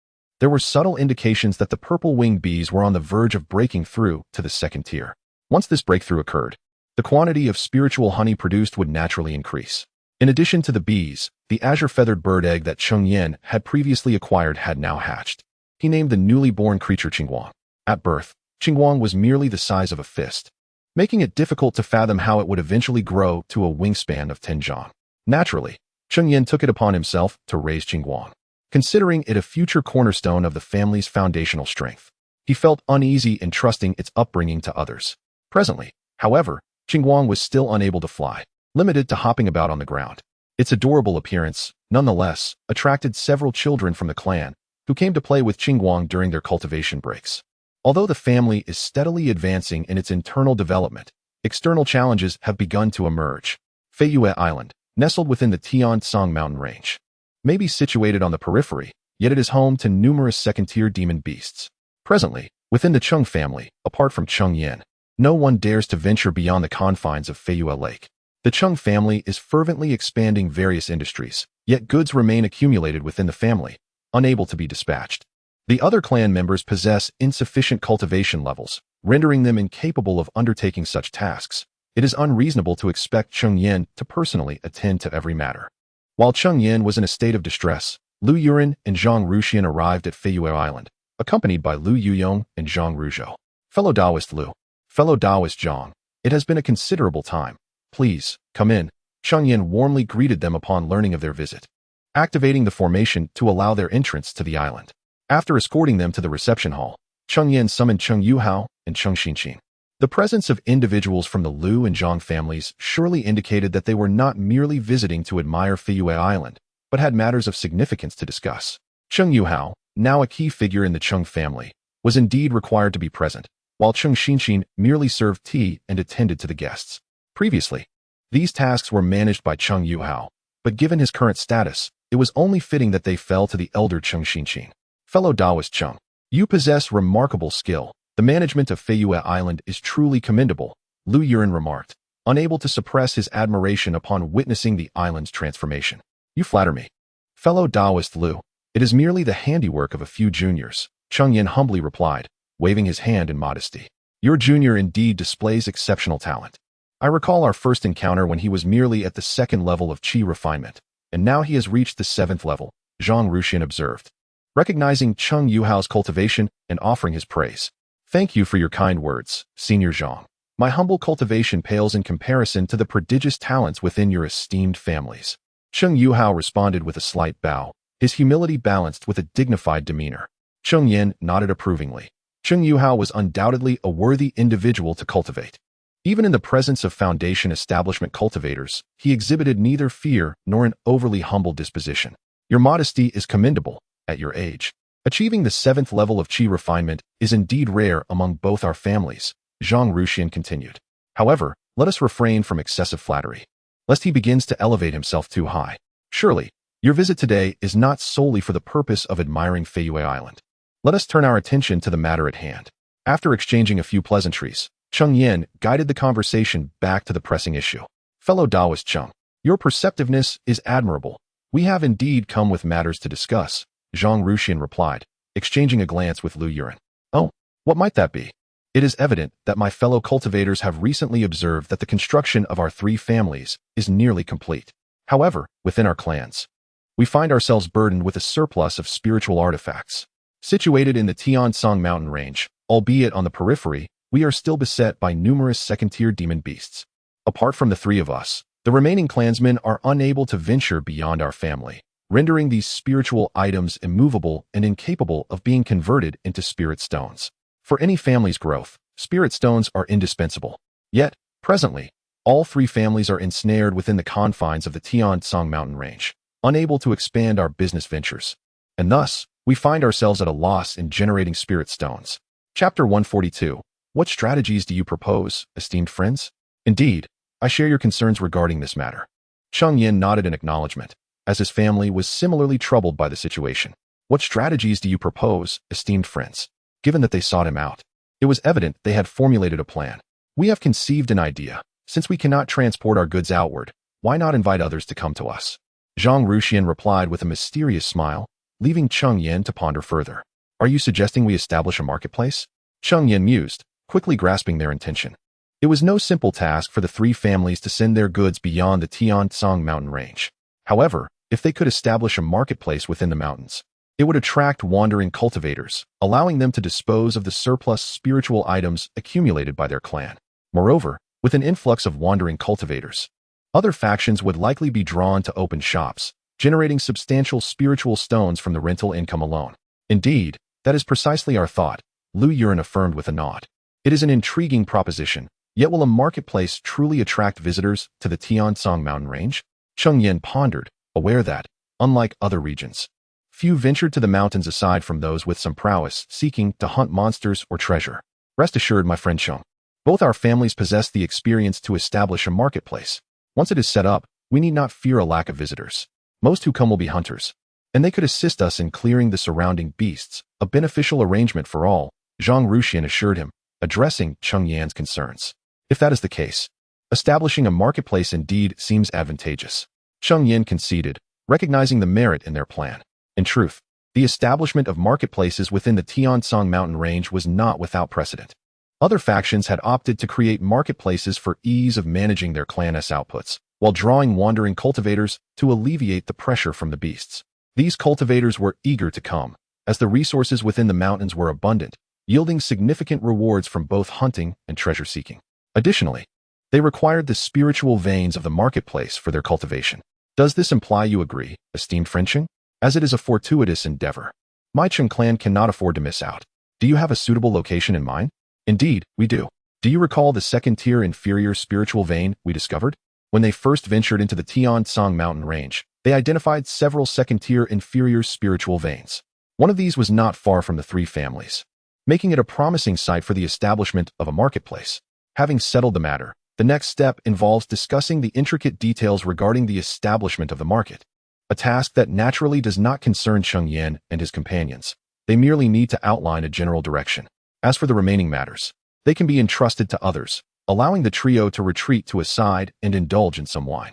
there were subtle indications that the purple-winged bees were on the verge of breaking through to the 2nd tier. Once this breakthrough occurred, the quantity of spiritual honey produced would naturally increase. In addition to the bees, the azure-feathered bird egg that Cheng Yan had previously acquired had now hatched. He named the newly born creature Qingguang. At birth, Qingguang was merely the size of a fist, making it difficult to fathom how it would eventually grow to a wingspan of 10 zhang. Naturally, Cheng Yan took it upon himself to raise Qingguang, considering it a future cornerstone of the family's foundational strength. He felt uneasy in trusting its upbringing to others. Presently, however, Qingguang was still unable to fly, limited to hopping about on the ground. Its adorable appearance, nonetheless, attracted several children from the clan, who came to play with Qingguang during their cultivation breaks. Although the family is steadily advancing in its internal development, external challenges have begun to emerge. Feiyue Island, nestled within the Tiansong mountain range, may be situated on the periphery, yet it is home to numerous 2nd-tier demon beasts. Presently, within the Cheng family, apart from Cheng Yan, no one dares to venture beyond the confines of Feiyue Lake. The Cheng family is fervently expanding various industries, yet goods remain accumulated within the family, unable to be dispatched. The other clan members possess insufficient cultivation levels, rendering them incapable of undertaking such tasks. It is unreasonable to expect Cheng Yan to personally attend to every matter. While Cheng Yan was in a state of distress, Lu Yuren and Zhang Ruxian arrived at Feiyue Island, accompanied by Lu Yuyong and Zhang Ruzhou. Fellow Taoist Lu, fellow Taoist Zhang, it has been a considerable time. Please, come in. Cheng Yan warmly greeted them upon learning of their visit, activating the formation to allow their entrance to the island. After escorting them to the reception hall, Cheng Yan summoned Cheng Yuhao and Cheng Xinqin. The presence of individuals from the Lu and Zhang families surely indicated that they were not merely visiting to admire Feiyue Island, but had matters of significance to discuss. Cheng Yuhao, now a key figure in the Cheng family, was indeed required to be present, while Cheng Xinqin merely served tea and attended to the guests. Previously, these tasks were managed by Cheng Yuhao, but given his current status, it was only fitting that they fell to the elder Cheng Xinqin. Fellow Taoist Cheng, you possess remarkable skill. The management of Feiyue Island is truly commendable, Lu Yuren remarked, unable to suppress his admiration upon witnessing the island's transformation. You flatter me. Fellow Taoist Lu, it is merely the handiwork of a few juniors, Cheng Yan humbly replied, waving his hand in modesty. Your junior indeed displays exceptional talent. I recall our first encounter when he was merely at the 2nd level of qi refinement, and now he has reached the 7th level, Zhang Ruxian observed, recognizing Cheng Yuhao's cultivation and offering his praise. Thank you for your kind words, Senior Zhang. My humble cultivation pales in comparison to the prodigious talents within your esteemed families. Cheng Yuhao responded with a slight bow, his humility balanced with a dignified demeanor. Cheng Yan nodded approvingly. Cheng Yuhao was undoubtedly a worthy individual to cultivate. Even in the presence of Foundation establishment cultivators, he exhibited neither fear nor an overly humble disposition. Your modesty is commendable at your age. Achieving the 7th level of qi refinement is indeed rare among both our families, Zhang Ruxian continued. However, let us refrain from excessive flattery, lest he begins to elevate himself too high. Surely, your visit today is not solely for the purpose of admiring Feiyue Island. Let us turn our attention to the matter at hand. After exchanging a few pleasantries, Cheng Yan guided the conversation back to the pressing issue. Fellow Taoist Cheng, your perceptiveness is admirable. We have indeed come with matters to discuss, Zhang Ruxian replied, exchanging a glance with Lu Yuran. Oh, what might that be? It is evident that my fellow cultivators have recently observed that the construction of our 3 families is nearly complete. However, within our clans, we find ourselves burdened with a surplus of spiritual artifacts. Situated in the Tiansong mountain range, albeit on the periphery, we are still beset by numerous second-tier demon beasts. Apart from the 3 of us, the remaining clansmen are unable to venture beyond our family, rendering these spiritual items immovable and incapable of being converted into spirit stones. For any family's growth, spirit stones are indispensable. Yet, presently, all 3 families are ensnared within the confines of the Tiansong mountain range, unable to expand our business ventures. And thus, we find ourselves at a loss in generating spirit stones. Chapter 142. What strategies do you propose, esteemed friends? Indeed, I share your concerns regarding this matter. Cheng Yan nodded in acknowledgement, as his family was similarly troubled by the situation. What strategies do you propose, esteemed friends? Given that they sought him out, it was evident they had formulated a plan. We have conceived an idea. Since we cannot transport our goods outward, why not invite others to come to us? Zhang Ruxian replied with a mysterious smile, leaving Cheng Yan to ponder further. Are you suggesting we establish a marketplace? Cheng Yan mused, quickly grasping their intention. It was no simple task for the 3 families to send their goods beyond the Tiansong mountain range. However, if they could establish a marketplace within the mountains, it would attract wandering cultivators, allowing them to dispose of the surplus spiritual items accumulated by their clan. Moreover, with an influx of wandering cultivators, other factions would likely be drawn to open shops, generating substantial spiritual stones from the rental income alone. Indeed, that is precisely our thought, Lu Yuran affirmed with a nod. It is an intriguing proposition, yet will a marketplace truly attract visitors to the Tiansong mountain range? Cheng Yan pondered, aware that, unlike other regions, few ventured to the mountains aside from those with some prowess seeking to hunt monsters or treasure. Rest assured, my friend Cheng, both our families possess the experience to establish a marketplace. Once it is set up, we need not fear a lack of visitors. Most who come will be hunters, and they could assist us in clearing the surrounding beasts, a beneficial arrangement for all, Zhang Ruxian assured him, addressing Cheng Yan's concerns. If that is the case, establishing a marketplace indeed seems advantageous. Cheng Yan conceded, recognizing the merit in their plan. In truth, the establishment of marketplaces within the Tiansong mountain range was not without precedent. Other factions had opted to create marketplaces for ease of managing their clan's outputs, while drawing wandering cultivators to alleviate the pressure from the beasts. These cultivators were eager to come, as the resources within the mountains were abundant, yielding significant rewards from both hunting and treasure seeking. Additionally, they required the spiritual veins of the marketplace for their cultivation. Does this imply you agree, esteemed friend Cheng? As it is a fortuitous endeavor, my Cheng clan cannot afford to miss out. Do you have a suitable location in mind? Indeed, we do. Do you recall the second-tier inferior spiritual vein we discovered? When they first ventured into the Tiansong mountain range, they identified several second-tier inferior spiritual veins. One of these was not far from the 3 families, making it a promising site for the establishment of a marketplace. Having settled the matter, the next step involves discussing the intricate details regarding the establishment of the market, a task that naturally does not concern Cheng Yan and his companions. They merely need to outline a general direction. As for the remaining matters, they can be entrusted to others, allowing the trio to retreat to a side and indulge in some wine.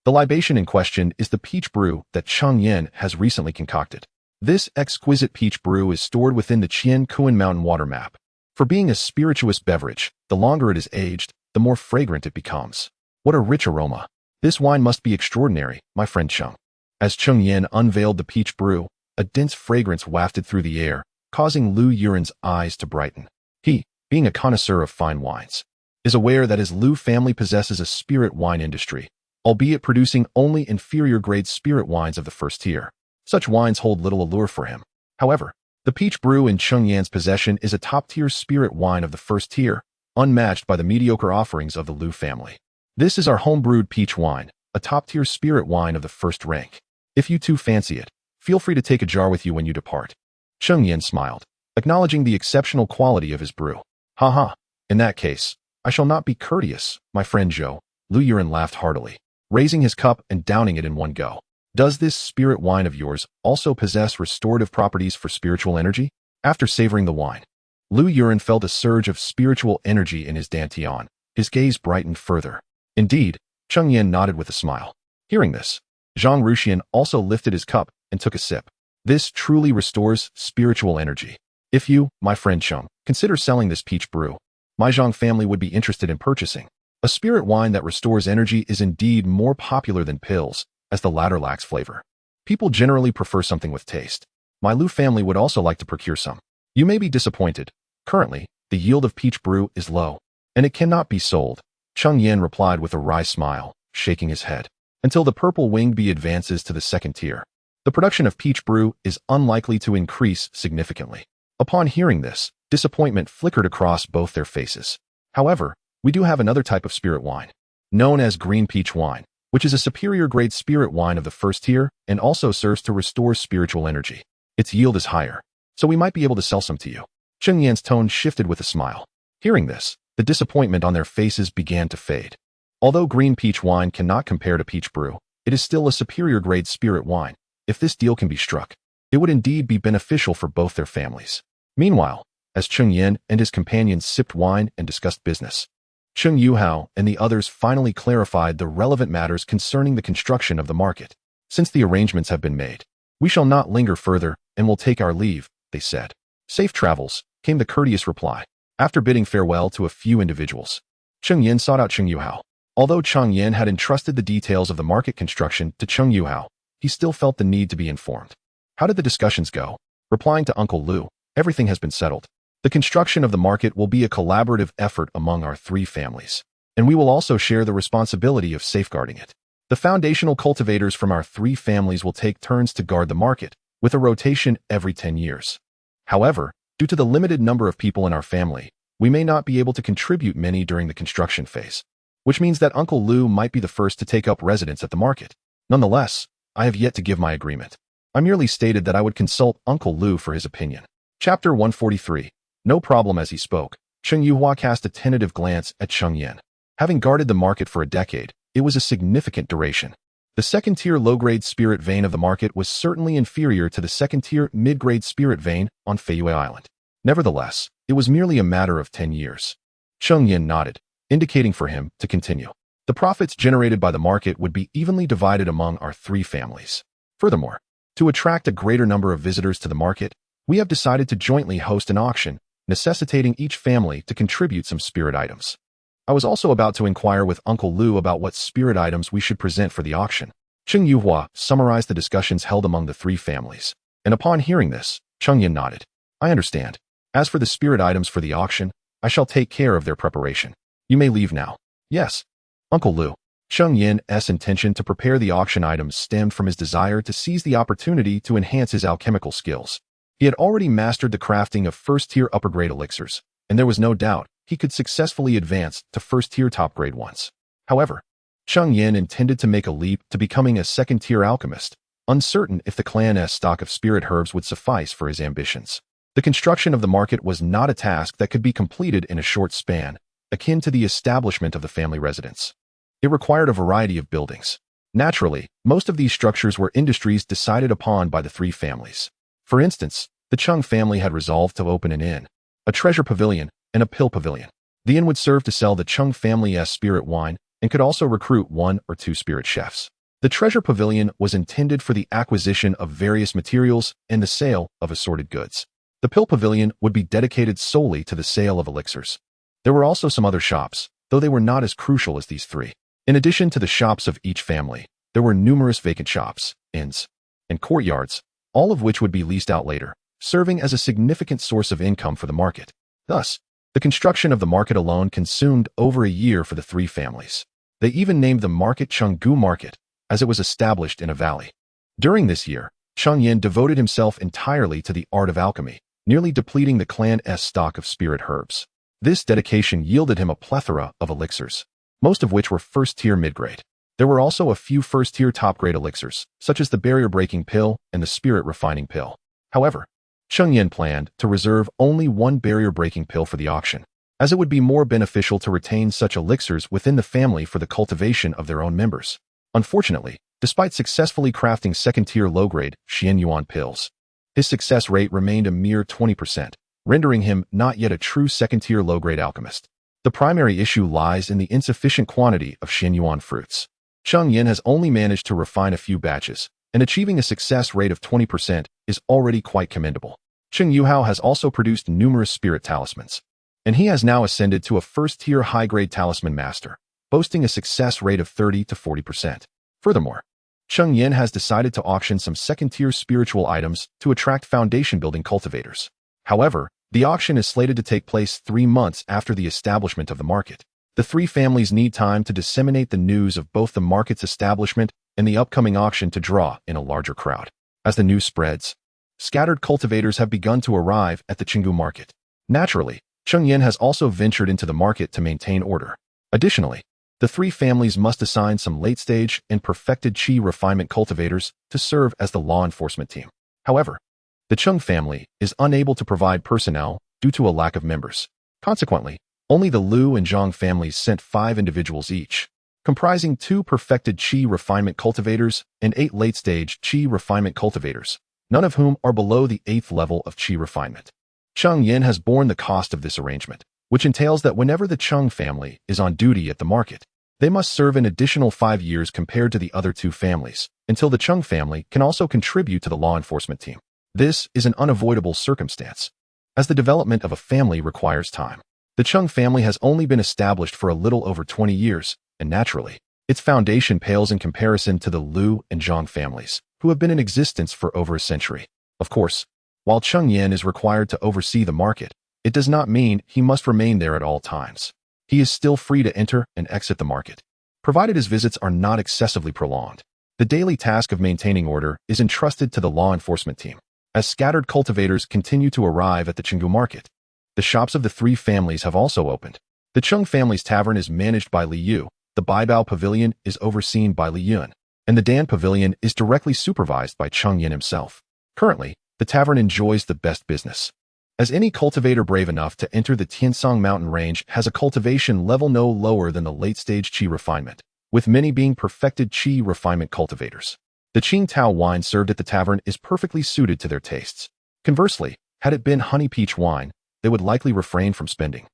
The libation in question is the peach brew that Cheng Yan has recently concocted. This exquisite peach brew is stored within the Qian Kuan Mountain water map. For being a spirituous beverage, the longer it is aged, the more fragrant it becomes. What a rich aroma! This wine must be extraordinary, my friend Cheng. As Cheng Yan unveiled the peach brew, a dense fragrance wafted through the air, causing Lu Yuran's eyes to brighten. He, being a connoisseur of fine wines, is aware that his Lu family possesses a spirit wine industry, albeit producing only inferior-grade spirit wines of the first tier. Such wines hold little allure for him. However, the peach brew in Cheng Yan's possession is a top-tier spirit wine of the first tier, unmatched by the mediocre offerings of the Liu family. This is our home-brewed peach wine, a top-tier spirit wine of the first rank. If you too fancy it, feel free to take a jar with you when you depart. Cheng Yan smiled, acknowledging the exceptional quality of his brew. Haha, in that case, I shall not be courteous, my friend Zhou. Liu Yuren laughed heartily, raising his cup and downing it in one go. Does this spirit wine of yours also possess restorative properties for spiritual energy? After savoring the wine, Liu Yuren felt a surge of spiritual energy in his dantian. His gaze brightened further. Indeed, Cheng Yan nodded with a smile. Hearing this, Zhang Ruxian also lifted his cup and took a sip. This truly restores spiritual energy. If you, my friend Cheng, consider selling this peach brew, my Zhang family would be interested in purchasing. A spirit wine that restores energy is indeed more popular than pills, as the latter lacks flavor. People generally prefer something with taste. My Liu family would also like to procure some. You may be disappointed. Currently, the yield of peach brew is low, and it cannot be sold. Cheng Yan replied with a wry smile, shaking his head. Until the purple-winged bee advances to the second tier, the production of peach brew is unlikely to increase significantly. Upon hearing this, disappointment flickered across both their faces. However, we do have another type of spirit wine, known as green peach wine, which is a superior grade spirit wine of the first tier and also serves to restore spiritual energy. Its yield is higher, so we might be able to sell some to you. Cheng Yan's tone shifted with a smile. Hearing this, the disappointment on their faces began to fade. Although green peach wine cannot compare to peach brew, it is still a superior grade spirit wine. If this deal can be struck, it would indeed be beneficial for both their families. Meanwhile, as Cheng Yan and his companions sipped wine and discussed business, Cheng Yuhao and the others finally clarified the relevant matters concerning the construction of the market. Since the arrangements have been made, we shall not linger further and will take our leave, they said. Safe travels, came the courteous reply. After bidding farewell to a few individuals, Cheng Yan sought out Cheng Yuhao. Although Cheng Yan had entrusted the details of the market construction to Cheng Yuhao, he still felt the need to be informed. How did the discussions go? Replying to Uncle Liu, everything has been settled. The construction of the market will be a collaborative effort among our three families, and we will also share the responsibility of safeguarding it. The foundational cultivators from our three families will take turns to guard the market, with a rotation every 10 years. However, due to the limited number of people in our family, we may not be able to contribute many during the construction phase, which means that Uncle Liu might be the first to take up residence at the market. Nonetheless, I have yet to give my agreement. I merely stated that I would consult Uncle Liu for his opinion. Chapter 143. No problem. As he spoke, Cheng Yuhua cast a tentative glance at Cheng Yan. Having guarded the market for a decade, it was a significant duration. The second-tier low-grade spirit vein of the market was certainly inferior to the second-tier mid-grade spirit vein on Feiyue Island. Nevertheless, it was merely a matter of 10 years. Cheng Yan nodded, indicating for him to continue. The profits generated by the market would be evenly divided among our three families. Furthermore, to attract a greater number of visitors to the market, we have decided to jointly host an auction, necessitating each family to contribute some spirit items. I was also about to inquire with Uncle Liu about what spirit items we should present for the auction. Cheng Yuhua summarized the discussions held among the three families, and upon hearing this, Cheng Yan nodded. I understand. As for the spirit items for the auction, I shall take care of their preparation. You may leave now. Yes, Uncle Liu. Cheng Yan's intention to prepare the auction items stemmed from his desire to seize the opportunity to enhance his alchemical skills. He had already mastered the crafting of first-tier upper-grade elixirs, and there was no doubt he could successfully advance to first-tier top-grade ones. However, Cheng Yan intended to make a leap to becoming a second-tier alchemist, uncertain if the clan's stock of spirit herbs would suffice for his ambitions. The construction of the market was not a task that could be completed in a short span, akin to the establishment of the family residence. It required a variety of buildings. Naturally, most of these structures were industries decided upon by the three families. For instance, the Cheng family had resolved to open an inn, a treasure pavilion, and a pill pavilion. The inn would serve to sell the Cheng family's spirit wine and could also recruit 1 or 2 spirit chefs. The treasure pavilion was intended for the acquisition of various materials and the sale of assorted goods. The pill pavilion would be dedicated solely to the sale of elixirs. There were also some other shops, though they were not as crucial as these three. In addition to the shops of each family, there were numerous vacant shops, inns, and courtyards, all of which would be leased out later, serving as a significant source of income for the market. Thus, the construction of the market alone consumed over a year for the three families. They even named the market Chenggu Market, as it was established in a valley. During this year, Cheng Yan devoted himself entirely to the art of alchemy, nearly depleting the clan's stock of spirit herbs. This dedication yielded him a plethora of elixirs, most of which were first-tier mid-grade. There were also a few first-tier top-grade elixirs, such as the barrier-breaking pill and the spirit-refining pill. However, Cheng Yan planned to reserve only one barrier-breaking pill for the auction, as it would be more beneficial to retain such elixirs within the family for the cultivation of their own members. Unfortunately, despite successfully crafting second-tier low-grade Xianyuan pills, his success rate remained a mere 20%, rendering him not yet a true second-tier low-grade alchemist. The primary issue lies in the insufficient quantity of Xianyuan fruits. Cheng Yan has only managed to refine a few batches, and achieving a success rate of 20% is already quite commendable. Cheng Yuhao has also produced numerous spirit talismans, and he has now ascended to a first-tier high-grade talisman master, boasting a success rate of 30 to 40%. Furthermore, Cheng Yan has decided to auction some second-tier spiritual items to attract foundation-building cultivators. However, the auction is slated to take place 3 months after the establishment of the market. The three families need time to disseminate the news of both the market's establishment and the upcoming auction to draw in a larger crowd. As the news spreads, scattered cultivators have begun to arrive at the Chengdu market. Naturally, Cheng Yan has also ventured into the market to maintain order. Additionally, the three families must assign some late-stage and perfected qi refinement cultivators to serve as the law enforcement team. However, the Cheng family is unable to provide personnel due to a lack of members. Consequently, only the Liu and Zhang families sent 5 individuals each, comprising 2 perfected qi refinement cultivators and 8 late-stage qi refinement cultivators, none of whom are below the 8th level of qi refinement. Cheng Yan has borne the cost of this arrangement, which entails that whenever the Cheng family is on duty at the market, they must serve an additional 5 years compared to the other 2 families, until the Cheng family can also contribute to the law enforcement team. This is an unavoidable circumstance, as the development of a family requires time. The Cheng family has only been established for a little over 20 years, and naturally, its foundation pales in comparison to the Liu and Zhang families, who have been in existence for over a century. Of course, while Cheng Yan is required to oversee the market, it does not mean he must remain there at all times. He is still free to enter and exit the market, provided his visits are not excessively prolonged. The daily task of maintaining order is entrusted to the law enforcement team. As scattered cultivators continue to arrive at the Chengdu market, the shops of the 3 families have also opened. The Cheng family's tavern is managed by Li Yu, the Baibao Pavilion is overseen by Li Yun, and the Dan Pavilion is directly supervised by Cheng Yan himself. Currently, the tavern enjoys the best business, as any cultivator brave enough to enter the Tiansong mountain range has a cultivation level no lower than the late-stage qi refinement, with many being perfected qi refinement cultivators. The Qingtao wine served at the tavern is perfectly suited to their tastes. Conversely, had it been honey peach wine, they would likely refrain from spending,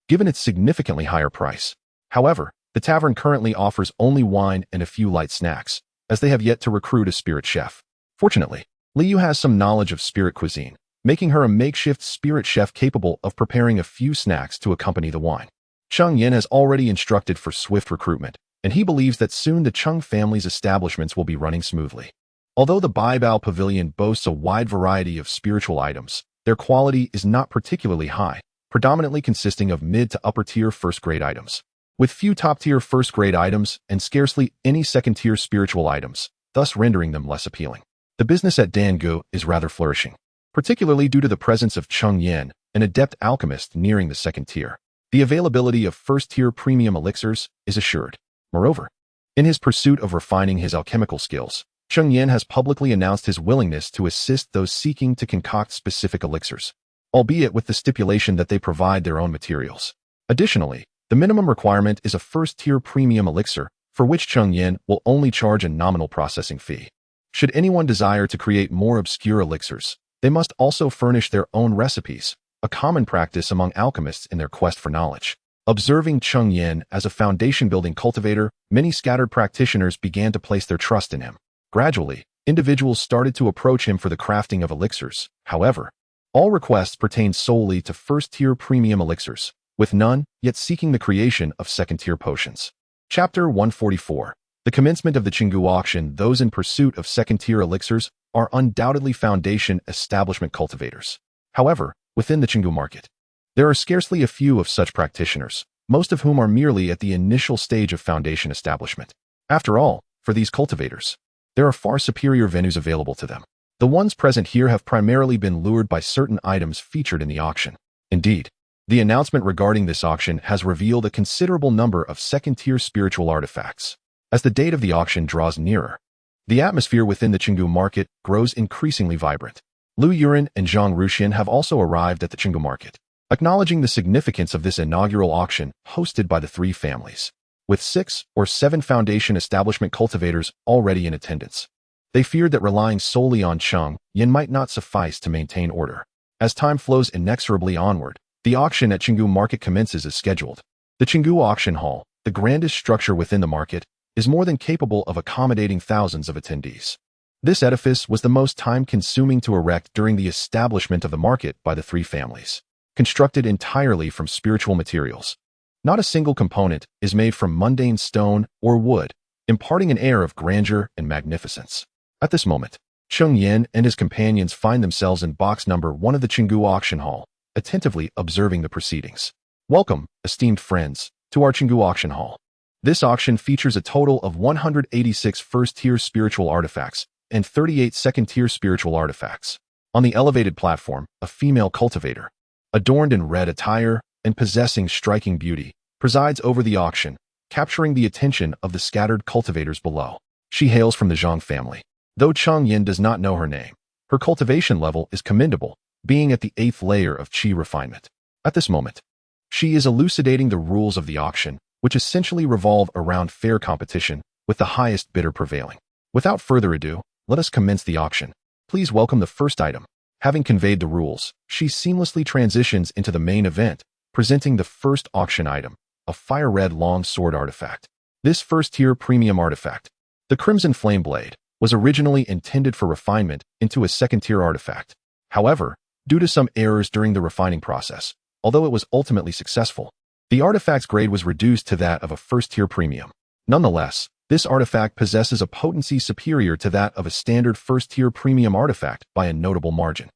given its significantly higher price. However, the tavern currently offers only wine and a few light snacks, as they have yet to recruit a spirit chef. Fortunately, Li Yu has some knowledge of spirit cuisine, making her a makeshift spirit chef capable of preparing a few snacks to accompany the wine. Cheng Yan has already instructed for swift recruitment, and he believes that soon the Cheng family's establishments will be running smoothly. Although the Baibao Pavilion boasts a wide variety of spiritual items, their quality is not particularly high, predominantly consisting of mid to upper-tier first-grade items, with few top-tier first-grade items and scarcely any second-tier spiritual items, thus rendering them less appealing. The business at Dangu is rather flourishing, particularly due to the presence of Cheng Yan, an adept alchemist nearing the second tier. The availability of first-tier premium elixirs is assured. Moreover, in his pursuit of refining his alchemical skills, Cheng Yan has publicly announced his willingness to assist those seeking to concoct specific elixirs, albeit with the stipulation that they provide their own materials. Additionally, the minimum requirement is a first-tier premium elixir, for which Cheng Yan will only charge a nominal processing fee. Should anyone desire to create more obscure elixirs, they must also furnish their own recipes, a common practice among alchemists in their quest for knowledge. Observing Cheng Yan as a foundation-building cultivator, many scattered practitioners began to place their trust in him. Gradually, individuals started to approach him for the crafting of elixirs. However, all requests pertained solely to first-tier premium elixirs, with none yet seeking the creation of second-tier potions. Chapter 144. The commencement of the Chengdu auction. Those in pursuit of second-tier elixirs are undoubtedly foundation establishment cultivators. However, within the Chengdu market, there are scarcely a few of such practitioners, most of whom are merely at the initial stage of foundation establishment. After all, for these cultivators, there are far superior venues available to them. The ones present here have primarily been lured by certain items featured in the auction. Indeed, The announcement regarding this auction has revealed a considerable number of second-tier spiritual artifacts. As the date of the auction draws nearer, the atmosphere within the Chengdu market grows increasingly vibrant. Lu Yuran and Zhang Ruxian have also arrived at the Chengdu market, acknowledging the significance of this inaugural auction hosted by the three families. With 6 or 7 foundation establishment cultivators already in attendance, they feared that relying solely on Cheng Yan might not suffice to maintain order. As time flows inexorably onward, the auction at Chengdu Market commences as scheduled. The Chengdu Auction Hall, the grandest structure within the market, is more than capable of accommodating thousands of attendees. This edifice was the most time-consuming to erect during the establishment of the market by the three families. Constructed entirely from spiritual materials, not a single component is made from mundane stone or wood, imparting an air of grandeur and magnificence. At this moment, Cheng Yan and his companions find themselves in box number 1 of the Chengdu Auction Hall, attentively observing the proceedings. Welcome, esteemed friends, to our Chengdu Auction Hall. This auction features a total of 186 first-tier spiritual artifacts and 38 second-tier spiritual artifacts. On the elevated platform, a female cultivator, adorned in red attire and possessing striking beauty, presides over the auction, capturing the attention of the scattered cultivators below. She hails from the Zhang family. Though Cheng Yan does not know her name, her cultivation level is commendable, being at the 8th layer of qi refinement. At this moment, she is elucidating the rules of the auction, which essentially revolve around fair competition, with the highest bidder prevailing. Without further ado, let us commence the auction. Please welcome the first item. Having conveyed the rules, she seamlessly transitions into the main event, presenting the first auction item, a fire-red long sword artifact. This first-tier premium artifact, the Crimson Flame Blade, was originally intended for refinement into a second-tier artifact. However, due to some errors during the refining process, although it was ultimately successful, the artifact's grade was reduced to that of a first-tier premium. Nonetheless, this artifact possesses a potency superior to that of a standard first-tier premium artifact by a notable margin.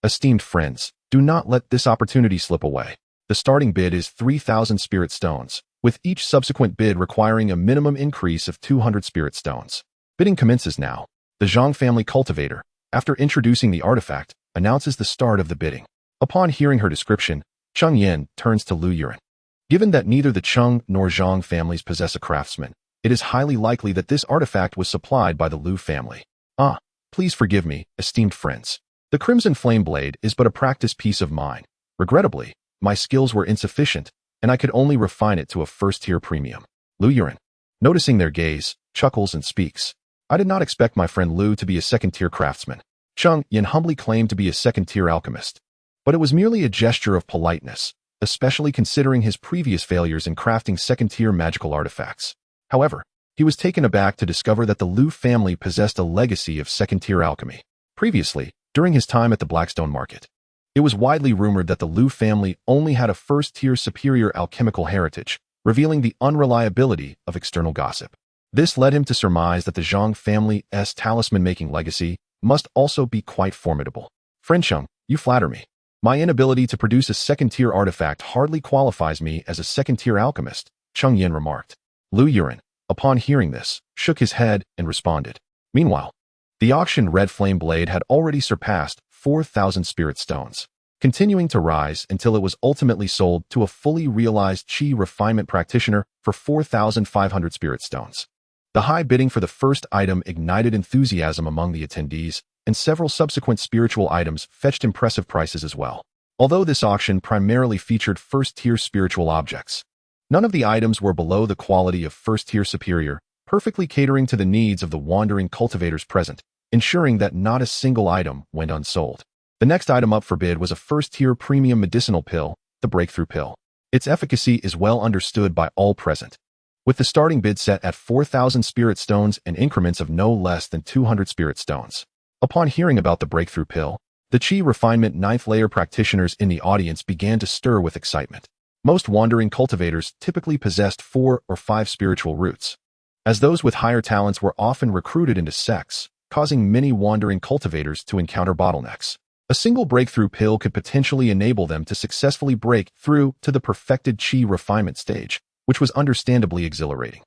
Esteemed friends, do not let this opportunity slip away. The starting bid is 3,000 spirit stones, with each subsequent bid requiring a minimum increase of 200 spirit stones. Bidding commences now. The Zhang family cultivator, after introducing the artifact, announces the start of the bidding. Upon hearing her description, Cheng Yan turns to Lu Yuran. Given that neither the Cheng nor Zhang families possess a craftsman, it is highly likely that this artifact was supplied by the Lu family. Please forgive me, esteemed friends. The Crimson Flame Blade is but a practice piece of mine. Regrettably, my skills were insufficient, and I could only refine it to a first-tier premium. Lu Yuran, noticing their gaze, chuckles and speaks. I did not expect my friend Lu to be a second-tier craftsman. Cheng Yan humbly claimed to be a second-tier alchemist, but it was merely a gesture of politeness, especially considering his previous failures in crafting second-tier magical artifacts. However, he was taken aback to discover that the Lu family possessed a legacy of second-tier alchemy. Previously, during his time at the Blackstone Market, it was widely rumored that the Lu family only had a first-tier superior alchemical heritage, revealing the unreliability of external gossip. This led him to surmise that the Zhang family's talisman-making legacy must also be quite formidable. Friend Cheng, you flatter me. My inability to produce a second-tier artifact hardly qualifies me as a second-tier alchemist, Cheng Yan remarked. Lu Yuran, upon hearing this, shook his head and responded. Meanwhile, the auctioned red flame blade had already surpassed 4,000 spirit stones, continuing to rise until it was ultimately sold to a fully realized qi refinement practitioner for 4,500 spirit stones. The high bidding for the first item ignited enthusiasm among the attendees, and several subsequent spiritual items fetched impressive prices as well. Although this auction primarily featured first-tier spiritual objects, none of the items were below the quality of first-tier superior, perfectly catering to the needs of the wandering cultivators present, ensuring that not a single item went unsold. The next item up for bid was a first-tier premium medicinal pill, the Breakthrough Pill. Its efficacy is well understood by all present, with the starting bid set at 4,000 spirit stones and increments of no less than 200 spirit stones. Upon hearing about the Breakthrough Pill, the Qi Refinement 9th layer practitioners in the audience began to stir with excitement. Most wandering cultivators typically possessed 4 or 5 spiritual roots, as those with higher talents were often recruited into sects, causing many wandering cultivators to encounter bottlenecks. A single breakthrough pill could potentially enable them to successfully break through to the perfected Qi refinement stage, which was understandably exhilarating.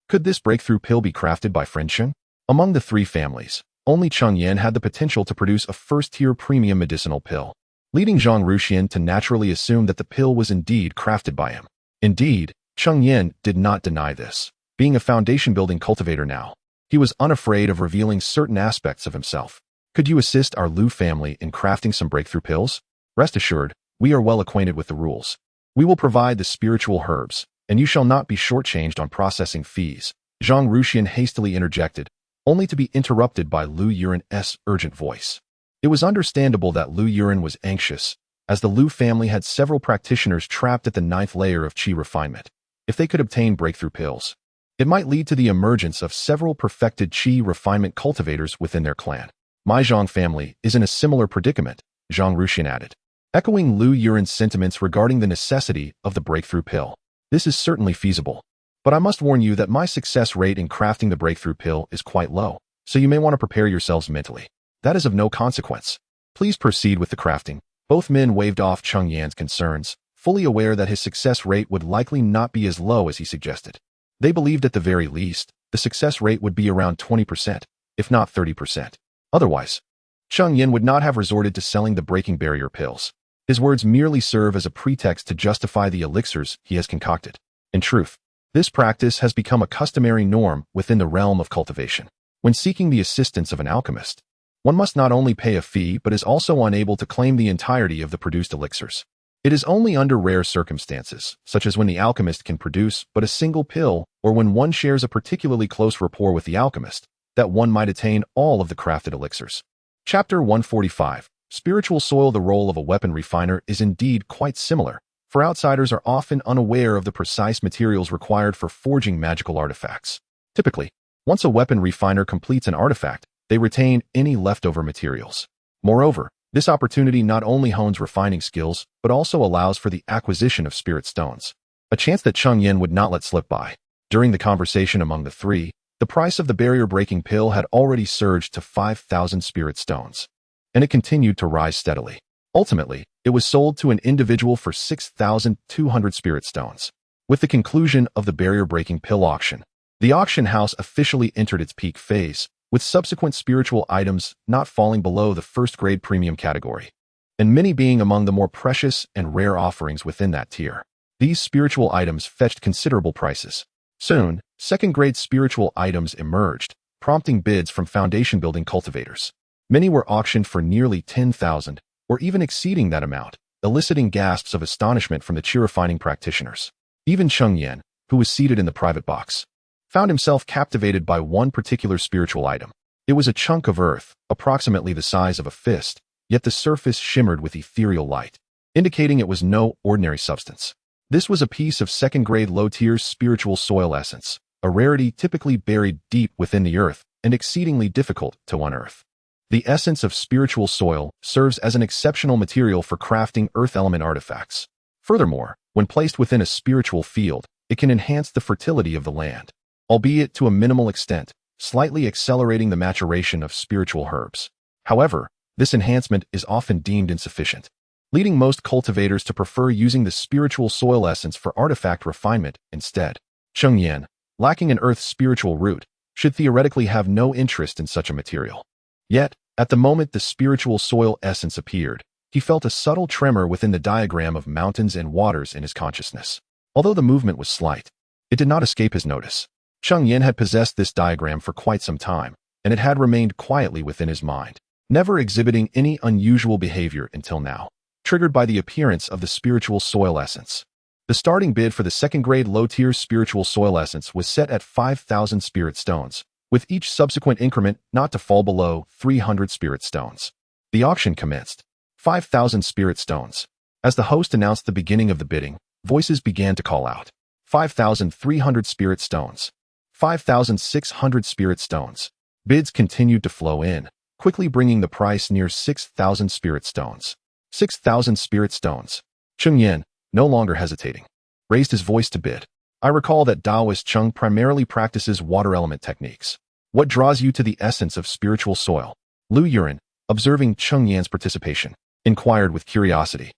Could this breakthrough pill be crafted by friend Cheng? Among the three families, only Cheng Yan had the potential to produce a first-tier premium medicinal pill. leading Zhang Ruxian to naturally assume that the pill was indeed crafted by him. Indeed, Cheng Yan did not deny this. Being a foundation-building cultivator now, he was unafraid of revealing certain aspects of himself. Could you assist our Lu family in crafting some breakthrough pills? Rest assured, we are well acquainted with the rules. We will provide the spiritual herbs, and you shall not be shortchanged on processing fees. Zhang Ruxian hastily interjected, only to be interrupted by Lu Yuren's urgent voice. It was understandable that Lu Yuren was anxious, as the Lu family had several practitioners trapped at the 9th layer of qi refinement. If they could obtain breakthrough pills, it might lead to the emergence of several perfected qi refinement cultivators within their clan. My Zhang family is in a similar predicament, Zhang Ruxian added, echoing Lu Yuren's sentiments regarding the necessity of the breakthrough pill. This is certainly feasible, but I must warn you that my success rate in crafting the breakthrough pill is quite low, so you may want to prepare yourselves mentally. That is of no consequence. Please proceed with the crafting. Both men waved off Cheng Yan's concerns, fully aware that his success rate would likely not be as low as he suggested. They believed at the very least, the success rate would be around 20%, if not 30%. Otherwise, Cheng Yan would not have resorted to selling the breaking barrier pills. His words merely serve as a pretext to justify the elixirs he has concocted. In truth, this practice has become a customary norm within the realm of cultivation. When seeking the assistance of an alchemist, one must not only pay a fee but is also unable to claim the entirety of the produced elixirs. It is only under rare circumstances, such as when the alchemist can produce but a single pill or when one shares a particularly close rapport with the alchemist, that one might attain all of the crafted elixirs. Chapter 145. Spiritual soil. The role of a weapon refiner is indeed quite similar, for outsiders are often unaware of the precise materials required for forging magical artifacts. Typically, once a weapon refiner completes an artifact, they retain any leftover materials. Moreover, this opportunity not only hones refining skills, but also allows for the acquisition of spirit stones, a chance that Cheng Yan would not let slip by. During the conversation among the three, the price of the barrier-breaking pill had already surged to 5,000 spirit stones, and it continued to rise steadily. Ultimately, it was sold to an individual for 6,200 spirit stones. With the conclusion of the barrier-breaking pill auction, the auction house officially entered its peak phase, with subsequent spiritual items not falling below the first-grade premium category, and many being among the more precious and rare offerings within that tier. These spiritual items fetched considerable prices. Soon, second-grade spiritual items emerged, prompting bids from foundation-building cultivators. Many were auctioned for nearly 10,000, or even exceeding that amount, eliciting gasps of astonishment from the qi-refining practitioners. Even Cheng Yan, who was seated in the private box, found himself captivated by one particular spiritual item. It was a chunk of earth, approximately the size of a fist, yet the surface shimmered with ethereal light, indicating it was no ordinary substance. This was a piece of second-grade low-tier spiritual soil essence, a rarity typically buried deep within the earth and exceedingly difficult to unearth. The essence of spiritual soil serves as an exceptional material for crafting earth element artifacts. Furthermore, when placed within a spiritual field, it can enhance the fertility of the land, albeit to a minimal extent, slightly accelerating the maturation of spiritual herbs. However, this enhancement is often deemed insufficient, leading most cultivators to prefer using the spiritual soil essence for artifact refinement instead. Cheng Yan, lacking an earth's spiritual root, should theoretically have no interest in such a material. Yet, at the moment the spiritual soil essence appeared, he felt a subtle tremor within the diagram of mountains and waters in his consciousness. Although the movement was slight, it did not escape his notice. Cheng Yan had possessed this diagram for quite some time, and it had remained quietly within his mind, never exhibiting any unusual behavior until now, triggered by the appearance of the spiritual soil essence. The starting bid for the second-grade low-tier spiritual soil essence was set at 5,000 spirit stones, with each subsequent increment not to fall below 300 spirit stones. The auction commenced. 5,000 spirit stones. As the host announced the beginning of the bidding, voices began to call out. 5,300 spirit stones. 5,600 spirit stones. Bids continued to flow in, quickly bringing the price near 6,000 spirit stones. 6,000 spirit stones. Cheng Yan, no longer hesitating, raised his voice to bid. I recall that Taoist Cheng primarily practices water element techniques. What draws you to the essence of spiritual soil? Lu Yuren, observing Cheng Yan's participation, inquired with curiosity.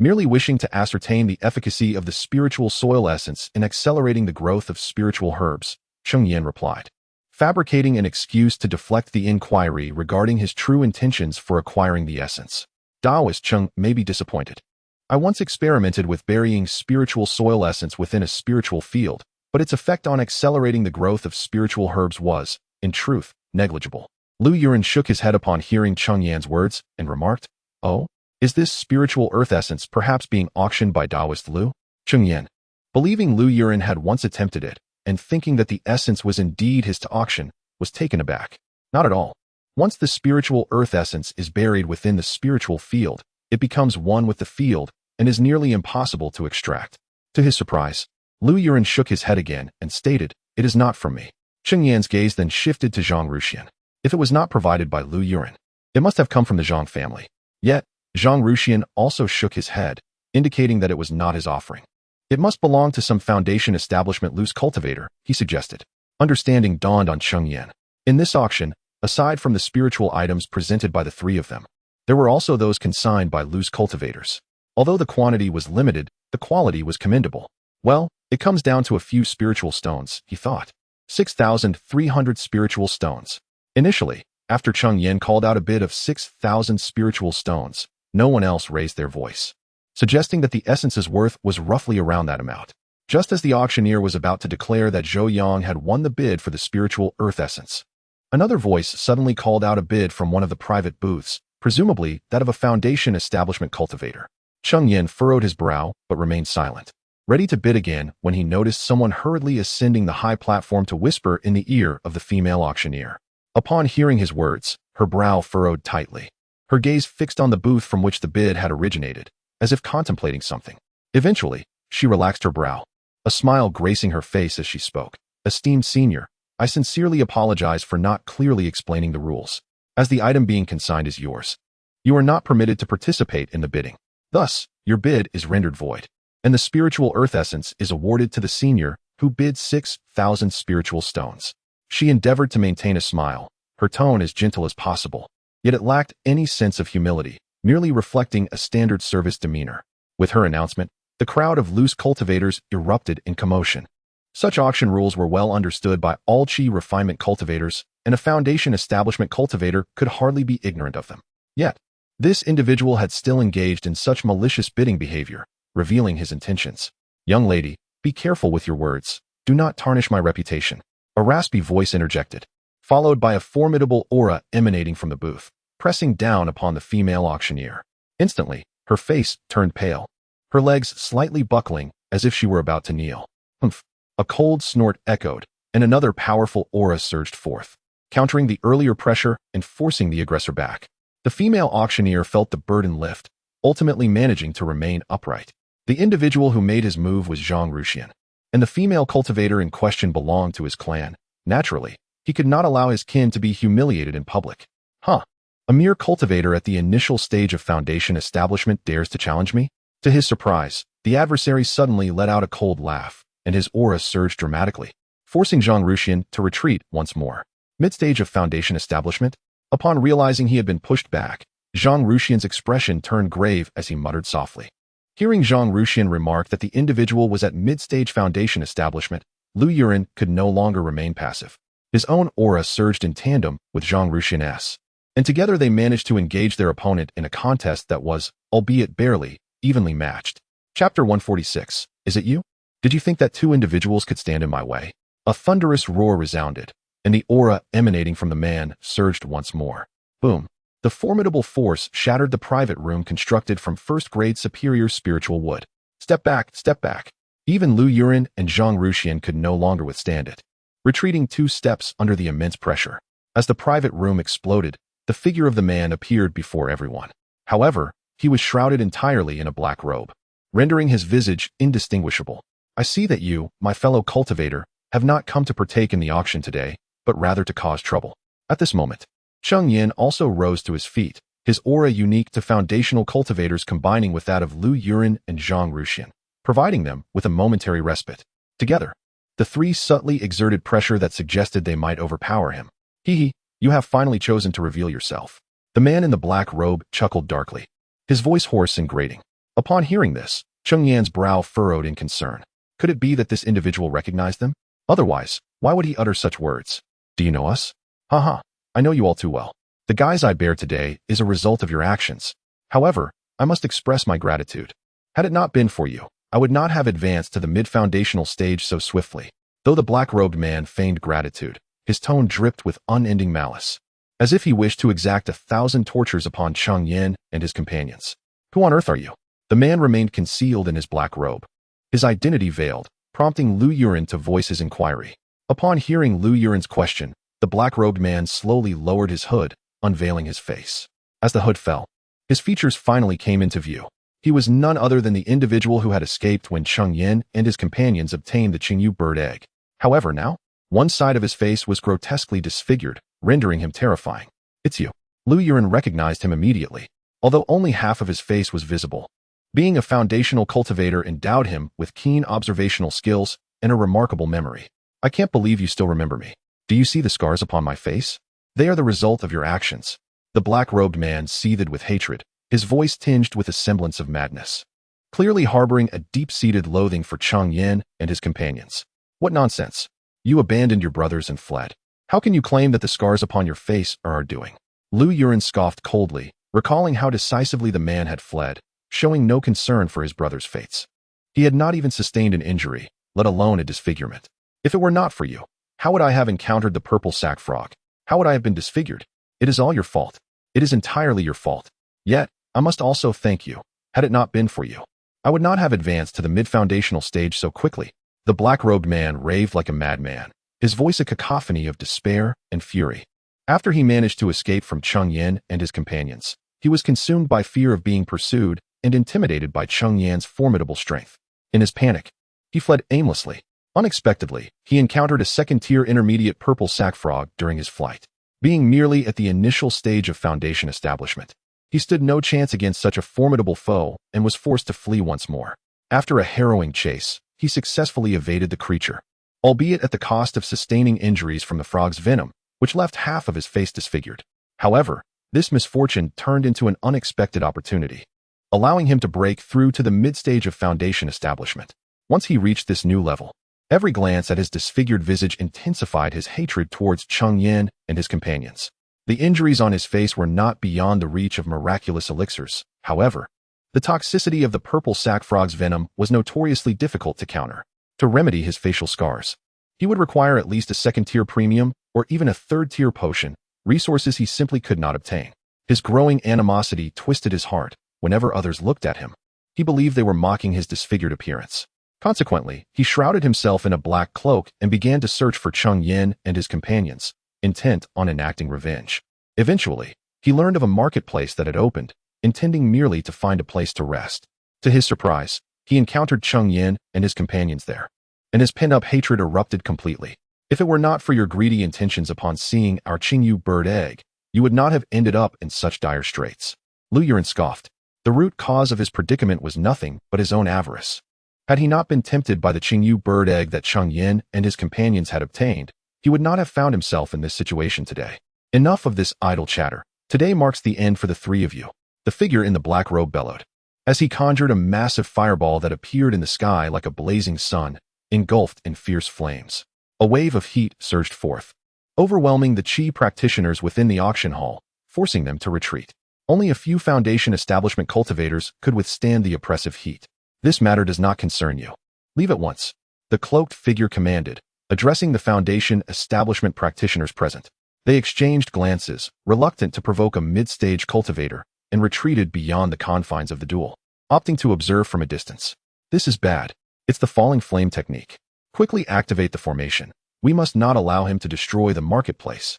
Merely wishing to ascertain the efficacy of the spiritual soil essence in accelerating the growth of spiritual herbs, Cheng Yan replied, fabricating an excuse to deflect the inquiry regarding his true intentions for acquiring the essence. Taoist Cheng may be disappointed. I once experimented with burying spiritual soil essence within a spiritual field, but its effect on accelerating the growth of spiritual herbs was, in truth, negligible. Lu Yuren shook his head upon hearing Cheng Yan's words and remarked, "Oh, is this spiritual earth essence perhaps being auctioned by Taoist Lu?" Cheng Yan, believing Lu Yuren had once attempted it, and thinking that the essence was indeed his to auction, was taken aback. Not at all. Once the spiritual earth essence is buried within the spiritual field, it becomes one with the field and is nearly impossible to extract. To his surprise, Lu Yuren shook his head again and stated, "It is not from me." Cheng Yan's gaze then shifted to Zhang Ruxian. If it was not provided by Lu Yuren, it must have come from the Zhang family. Yet, Zhang Ruxian also shook his head, indicating that it was not his offering. It must belong to some foundation establishment loose cultivator, he suggested. Understanding dawned on Cheng Yan. In this auction, aside from the spiritual items presented by the three of them, there were also those consigned by loose cultivators. Although the quantity was limited, the quality was commendable. Well, it comes down to a few spiritual stones, he thought. 6,300 spiritual stones. Initially, after Cheng Yan called out a bid of 6,000 spiritual stones, no one else raised their voice, suggesting that the essence's worth was roughly around that amount. Just as the auctioneer was about to declare that Zhou Yang had won the bid for the spiritual earth essence, another voice suddenly called out a bid from one of the private booths, presumably that of a foundation establishment cultivator. Cheng Yan furrowed his brow but remained silent, ready to bid again when he noticed someone hurriedly ascending the high platform to whisper in the ear of the female auctioneer. Upon hearing his words, her brow furrowed tightly, her gaze fixed on the booth from which the bid had originated, as if contemplating something. Eventually, she relaxed her brow, a smile gracing her face as she spoke. "Esteemed senior, I sincerely apologize for not clearly explaining the rules. As the item being consigned is yours, you are not permitted to participate in the bidding. Thus, your bid is rendered void, and the spiritual earth essence is awarded to the senior who bid 6,000 spiritual stones." She endeavored to maintain a smile, her tone as gentle as possible, yet it lacked any sense of humility, merely reflecting a standard service demeanor. With her announcement, the crowd of loose cultivators erupted in commotion. Such auction rules were well understood by all Qi refinement cultivators, and a foundation establishment cultivator could hardly be ignorant of them. Yet, this individual had still engaged in such malicious bidding behavior, revealing his intentions. "Young lady, be careful with your words. Do not tarnish my reputation," a raspy voice interjected, followed by a formidable aura emanating from the booth, pressing down upon the female auctioneer. Instantly, her face turned pale, her legs slightly buckling as if she were about to kneel. "Humph!" A cold snort echoed, and another powerful aura surged forth, countering the earlier pressure and forcing the aggressor back. The female auctioneer felt the burden lift, ultimately managing to remain upright. The individual who made his move was Zhang Ruxian, and the female cultivator in question belonged to his clan. Naturally, he could not allow his kin to be humiliated in public. "Huh. A mere cultivator at the initial stage of foundation establishment dares to challenge me?" To his surprise, the adversary suddenly let out a cold laugh, and his aura surged dramatically, forcing Zhang Ruxian to retreat once more. Mid-stage of foundation establishment? Upon realizing he had been pushed back, Zhang Ruxian's expression turned grave as he muttered softly. Hearing Zhang Ruxian remark that the individual was at mid-stage foundation establishment, Lu Yuren could no longer remain passive. His own aura surged in tandem with Zhang Ruxian's, and together they managed to engage their opponent in a contest that was, albeit barely, evenly matched. Chapter 146. Is it you? Did you think that two individuals could stand in my way? A thunderous roar resounded, and the aura emanating from the man surged once more. Boom. The formidable force shattered the private room constructed from first-grade superior spiritual wood. Step back, step back. Even Lu Yuren and Zhang Ruxian could no longer withstand it, retreating 2 steps under the immense pressure. As the private room exploded, the figure of the man appeared before everyone. However, he was shrouded entirely in a black robe, rendering his visage indistinguishable. "I see that you, my fellow cultivator, have not come to partake in the auction today, but rather to cause trouble." At this moment, Cheng Yan also rose to his feet, his aura unique to foundational cultivators combining with that of Lu Yuren and Zhang Ruxian, providing them with a momentary respite. Together, the three subtly exerted pressure that suggested they might overpower him. "Hee, you have finally chosen to reveal yourself." The man in the black robe chuckled darkly, his voice hoarse and grating. Upon hearing this, Cheng Yan's brow furrowed in concern. Could it be that this individual recognized them? Otherwise, why would he utter such words? "Do you know us?" "Haha, I know you all too well. The guise I bear today is a result of your actions. However, I must express my gratitude. Had it not been for you, I would not have advanced to the mid-foundational stage so swiftly." Though the black-robed man feigned gratitude, his tone dripped with unending malice, as if he wished to exact 1,000 tortures upon Cheng Yan and his companions. "Who on earth are you?" The man remained concealed in his black robe, his identity veiled, prompting Lu Yuren to voice his inquiry. Upon hearing Lu Yuren's question, the black-robed man slowly lowered his hood, unveiling his face. As the hood fell, his features finally came into view. He was none other than the individual who had escaped when Cheng Yan and his companions obtained the Qingyu bird egg. However, now, one side of his face was grotesquely disfigured, rendering him terrifying. "It's you." Lu Yuren recognized him immediately, although only half of his face was visible. Being a foundational cultivator endowed him with keen observational skills and a remarkable memory. "I can't believe you still remember me. Do you see the scars upon my face? They are the result of your actions." The black-robed man seethed with hatred, his voice tinged with a semblance of madness, clearly harboring a deep-seated loathing for Cheng Yan and his companions. "What nonsense! You abandoned your brothers and fled. How can you claim that the scars upon your face are our doing?" Lu Yuren scoffed coldly, recalling how decisively the man had fled, showing no concern for his brother's fates. He had not even sustained an injury, let alone a disfigurement. "If it were not for you, how would I have encountered the purple sack frog? How would I have been disfigured? It is all your fault. It is entirely your fault. Yet, I must also thank you. Had it not been for you, I would not have advanced to the mid-foundational stage so quickly." The black-robed man raved like a madman, his voice a cacophony of despair and fury. After he managed to escape from Cheng Yan and his companions, he was consumed by fear of being pursued and intimidated by Cheng Yan's formidable strength. In his panic, he fled aimlessly. Unexpectedly, he encountered a second-tier intermediate purple sack frog during his flight. Being merely at the initial stage of foundation establishment, he stood no chance against such a formidable foe and was forced to flee once more. After a harrowing chase, he successfully evaded the creature, albeit at the cost of sustaining injuries from the frog's venom, which left half of his face disfigured. However, this misfortune turned into an unexpected opportunity, allowing him to break through to the mid-stage of foundation establishment. Once he reached this new level, every glance at his disfigured visage intensified his hatred towards Cheng Yan and his companions. The injuries on his face were not beyond the reach of miraculous elixirs. However, the toxicity of the purple sack frog's venom was notoriously difficult to counter. To remedy his facial scars, he would require at least a second-tier premium or even a third-tier potion, resources he simply could not obtain. His growing animosity twisted his heart whenever others looked at him. He believed they were mocking his disfigured appearance. Consequently, he shrouded himself in a black cloak and began to search for Cheng Yan and his companions, intent on enacting revenge. Eventually, he learned of a marketplace that had opened, intending merely to find a place to rest. To his surprise, he encountered Cheng Yan and his companions there, and his pent-up hatred erupted completely. "If it were not for your greedy intentions upon seeing our Qingyu bird egg, you would not have ended up in such dire straits." Lu Yuren scoffed. The root cause of his predicament was nothing but his own avarice. Had he not been tempted by the Qingyu bird egg that Cheng Yan and his companions had obtained, he would not have found himself in this situation today. "Enough of this idle chatter. Today marks the end for the three of you." The figure in the black robe bellowed, as he conjured a massive fireball that appeared in the sky like a blazing sun, engulfed in fierce flames. A wave of heat surged forth, overwhelming the Qi practitioners within the auction hall, forcing them to retreat. Only a few foundation establishment cultivators could withstand the oppressive heat. "This matter does not concern you. Leave at once," the cloaked figure commanded, addressing the foundation establishment practitioners present. They exchanged glances, reluctant to provoke a mid-stage cultivator, and retreated beyond the confines of the duel, opting to observe from a distance. "This is bad. It's the falling flame technique. Quickly activate the formation. We must not allow him to destroy the marketplace."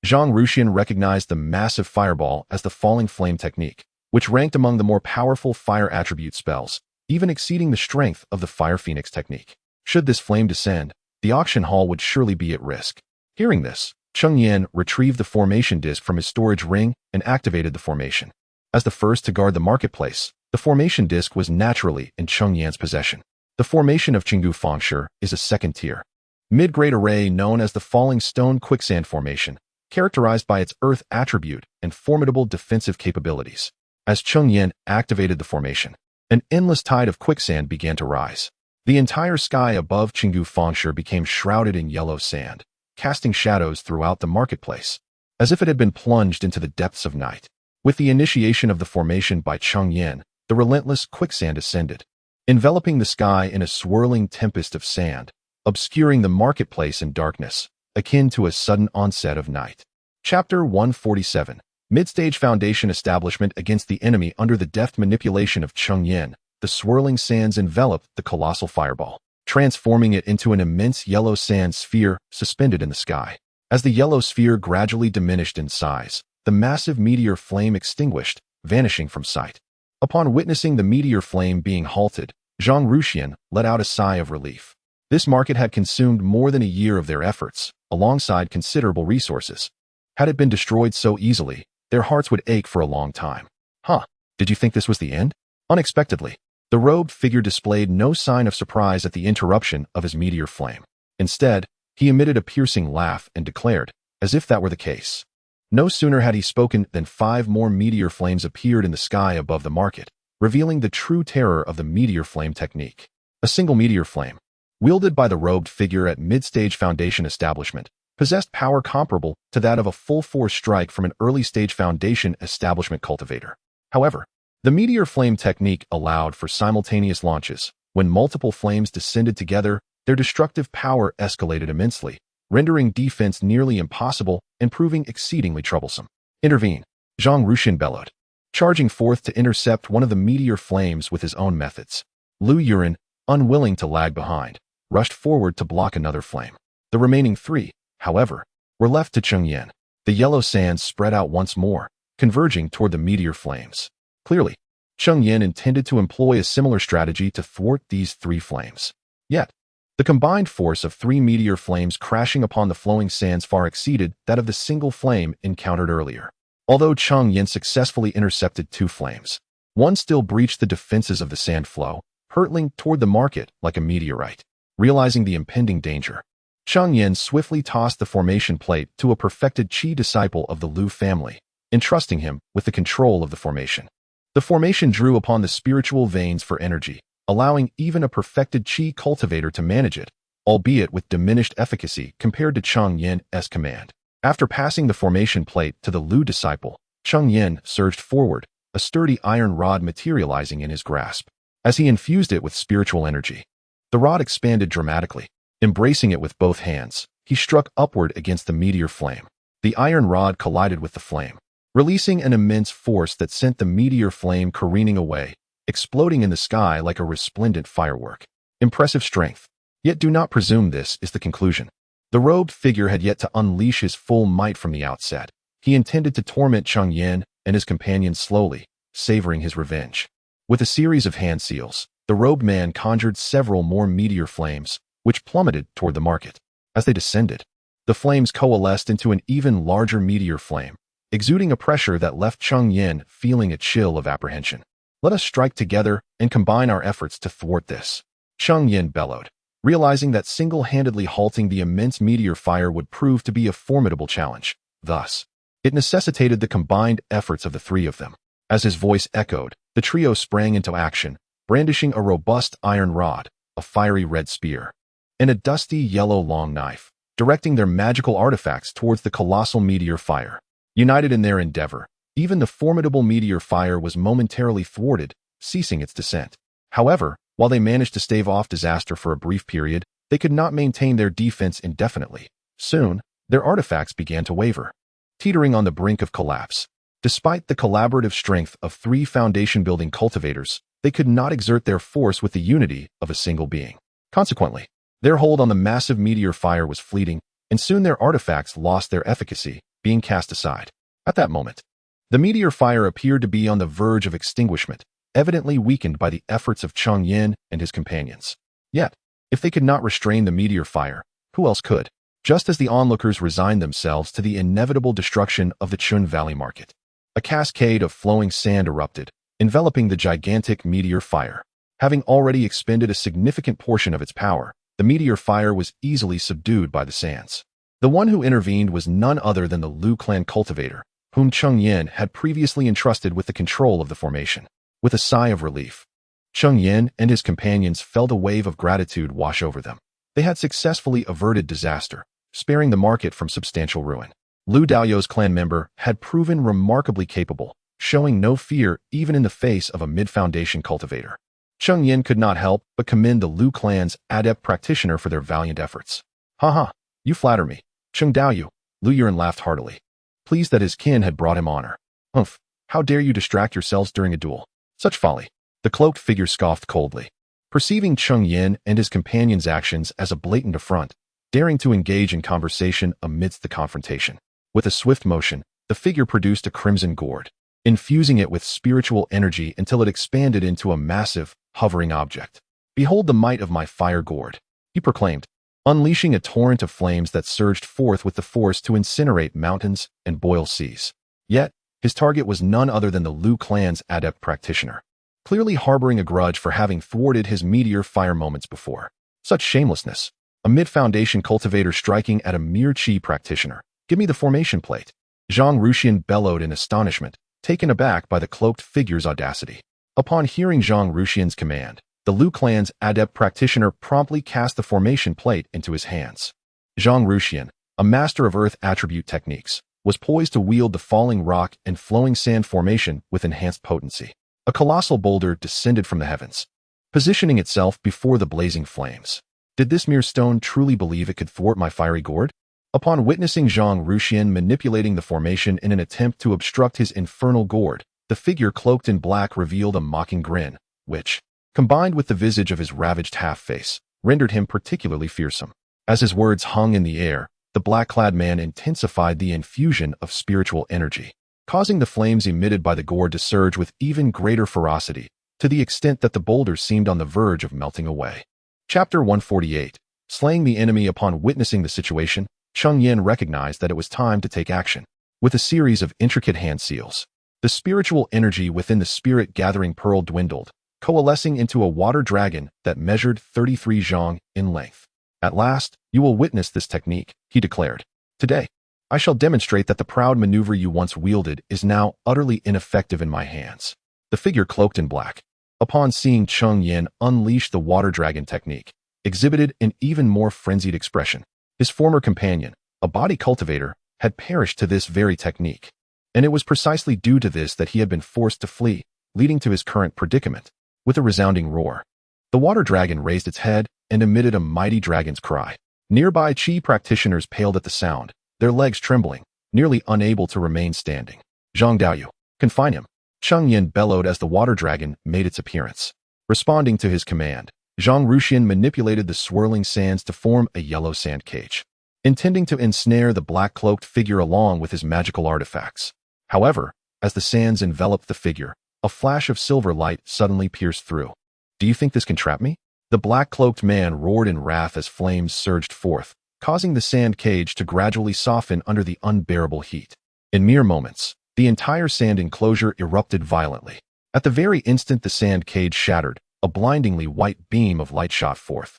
Zhang Ruxian recognized the massive fireball as the falling flame technique, which ranked among the more powerful fire attribute spells, even exceeding the strength of the Fire Phoenix technique. Should this flame descend, the auction hall would surely be at risk. Hearing this, Cheng Yan retrieved the formation disc from his storage ring and activated the formation. As the first to guard the marketplace, the formation disc was naturally in Cheng Yan's possession. The formation of Qinggu Fangshi is a second-tier mid-grade array known as the Falling Stone Quicksand Formation, characterized by its earth attribute and formidable defensive capabilities. As Cheng Yan activated the formation, an endless tide of quicksand began to rise. The entire sky above Qinggu Fangshi became shrouded in yellow sand, casting shadows throughout the marketplace, as if it had been plunged into the depths of night. With the initiation of the formation by Cheng Yan, the relentless quicksand ascended, enveloping the sky in a swirling tempest of sand, obscuring the marketplace in darkness, akin to a sudden onset of night. Chapter 147. Mid-stage foundation establishment against the enemy. Under the deft manipulation of Cheng Yan, the swirling sands enveloped the colossal fireball, transforming it into an immense yellow sand sphere suspended in the sky. As the yellow sphere gradually diminished in size, the massive meteor flame extinguished, vanishing from sight. Upon witnessing the meteor flame being halted, Zhang Ruxian let out a sigh of relief. This market had consumed more than a year of their efforts, alongside considerable resources. Had it been destroyed so easily, their hearts would ache for a long time. Huh, did you think this was the end? Unexpectedly, the robed figure displayed no sign of surprise at the interruption of his meteor flame. Instead, he emitted a piercing laugh and declared, as if that were the case. No sooner had he spoken than 5 more meteor flames appeared in the sky above the market, revealing the true terror of the meteor flame technique. A single meteor flame, wielded by the robed figure at mid-stage foundation establishment, possessed power comparable to that of a full-force strike from an early-stage foundation establishment cultivator. However, the meteor flame technique allowed for simultaneous launches. When multiple flames descended together, their destructive power escalated immensely, rendering defense nearly impossible and proving exceedingly troublesome. Intervene, Zhang Ruxian bellowed, charging forth to intercept one of the meteor flames with his own methods. Lu Yuran, unwilling to lag behind, rushed forward to block another flame. The remaining 3, however, were left to Cheng Yan. The yellow sands spread out once more, converging toward the meteor flames. Clearly, Cheng Yan intended to employ a similar strategy to thwart these 3 flames. Yet, the combined force of 3 meteor flames crashing upon the flowing sands far exceeded that of the single flame encountered earlier. Although Cheng Yan successfully intercepted 2 flames, one still breached the defenses of the sand flow, hurtling toward the market like a meteorite. Realizing the impending danger, Cheng Yan swiftly tossed the formation plate to a perfected Qi disciple of the Lu family, entrusting him with the control of the formation. The formation drew upon the spiritual veins for energy, allowing even a perfected Qi cultivator to manage it, albeit with diminished efficacy compared to Cheng Yan's command. After passing the formation plate to the Lu disciple, Cheng Yan surged forward, a sturdy iron rod materializing in his grasp. As he infused it with spiritual energy, the rod expanded dramatically. Embracing it with both hands, he struck upward against the meteor flame. The iron rod collided with the flame, releasing an immense force that sent the meteor flame careening away, exploding in the sky like a resplendent firework. Impressive strength. Yet do not presume this is the conclusion. The robed figure had yet to unleash his full might from the outset. He intended to torment Cheng Yan and his companions slowly, savoring his revenge. With a series of hand seals, the robed man conjured several more meteor flames, which plummeted toward the market. As they descended, the flames coalesced into an even larger meteor flame, exuding a pressure that left Cheng Yan feeling a chill of apprehension. Let us strike together and combine our efforts to thwart this, Cheng Yan bellowed, realizing that single-handedly halting the immense meteor fire would prove to be a formidable challenge. Thus, it necessitated the combined efforts of the 3 of them. As his voice echoed, the trio sprang into action, brandishing a robust iron rod, a fiery red spear, and a dusty yellow long knife, directing their magical artifacts towards the colossal meteor fire. United in their endeavor, even the formidable meteor fire was momentarily thwarted, ceasing its descent. However, while they managed to stave off disaster for a brief period, they could not maintain their defense indefinitely. Soon, their artifacts began to waver, teetering on the brink of collapse. Despite the collaborative strength of 3 foundation-building cultivators, they could not exert their force with the unity of a single being. Consequently, their hold on the massive meteor fire was fleeting, and soon their artifacts lost their efficacy, being cast aside. At that moment, the meteor fire appeared to be on the verge of extinguishment, evidently weakened by the efforts of Cheng Yan and his companions. Yet, if they could not restrain the meteor fire, who else could? Just as the onlookers resigned themselves to the inevitable destruction of the Chun Valley market, a cascade of flowing sand erupted, enveloping the gigantic meteor fire. Having already expended a significant portion of its power, the meteor fire was easily subdued by the sands. The one who intervened was none other than the Lu clan cultivator, whom Cheng Yan had previously entrusted with the control of the formation. With a sigh of relief, Cheng Yan and his companions felt a wave of gratitude wash over them. They had successfully averted disaster, sparing the market from substantial ruin. Lu Daoyou's clan member had proven remarkably capable, showing no fear even in the face of a mid-foundation cultivator. Cheng Yan could not help but commend the Lu clan's adept practitioner for their valiant efforts. Haha, you flatter me. Cheng Daoyu, Lu Yuren laughed heartily, pleased that his kin had brought him honor. Humph, how dare you distract yourselves during a duel? Such folly. The cloaked figure scoffed coldly. Perceiving Cheng Yan and his companion's actions as a blatant affront, daring to engage in conversation amidst the confrontation. With a swift motion, the figure produced a crimson gourd, infusing it with spiritual energy until it expanded into a massive, hovering object. Behold the might of my fire gourd, he proclaimed, unleashing a torrent of flames that surged forth with the force to incinerate mountains and boil seas. Yet, his target was none other than the Lu clan's adept practitioner, clearly harboring a grudge for having thwarted his meteor fire moments before. Such shamelessness. A mid-foundation cultivator striking at a mere chi practitioner. Give me the formation plate. Zhang Ruxian bellowed in astonishment, taken aback by the cloaked figure's audacity. Upon hearing Zhang Ruxian's command, the Lu clan's adept practitioner promptly cast the formation plate into his hands. Zhang Ruxian, a master of earth attribute techniques, was poised to wield the falling rock and flowing sand formation with enhanced potency. A colossal boulder descended from the heavens, positioning itself before the blazing flames. Did this mere stone truly believe it could thwart my fiery gourd? Upon witnessing Zhang Ruxian manipulating the formation in an attempt to obstruct his infernal gourd, the figure cloaked in black revealed a mocking grin, which, combined with the visage of his ravaged half-face, rendered him particularly fearsome. As his words hung in the air, the black-clad man intensified the infusion of spiritual energy, causing the flames emitted by the gourd to surge with even greater ferocity, to the extent that the boulder seemed on the verge of melting away. Chapter 148. Slaying the enemy. Upon witnessing the situation, Cheng Yan recognized that it was time to take action. With a series of intricate hand seals, the spiritual energy within the spirit-gathering pearl dwindled, coalescing into a water dragon that measured 33 zhang in length. At last, you will witness this technique, he declared. Today, I shall demonstrate that the proud maneuver you once wielded is now utterly ineffective in my hands. The figure cloaked in black, upon seeing Cheng Yan unleash the water dragon technique, exhibited an even more frenzied expression. His former companion, a body cultivator, had perished to this very technique, and it was precisely due to this that he had been forced to flee, leading to his current predicament. With a resounding roar, the water dragon raised its head and emitted a mighty dragon's cry. Nearby chi practitioners paled at the sound, their legs trembling, nearly unable to remain standing. Zhang Daoyu, confine him, Cheng Yan bellowed as the water dragon made its appearance. Responding to his command, Zhang Ruxian manipulated the swirling sands to form a yellow sand cage, intending to ensnare the black-cloaked figure along with his magical artifacts. However, as the sands enveloped the figure, a flash of silver light suddenly pierced through. Do you think this can trap me? The black-cloaked man roared in wrath as flames surged forth, causing the sand cage to gradually soften under the unbearable heat. In mere moments, the entire sand enclosure erupted violently. At the very instant the sand cage shattered, a blindingly white beam of light shot forth,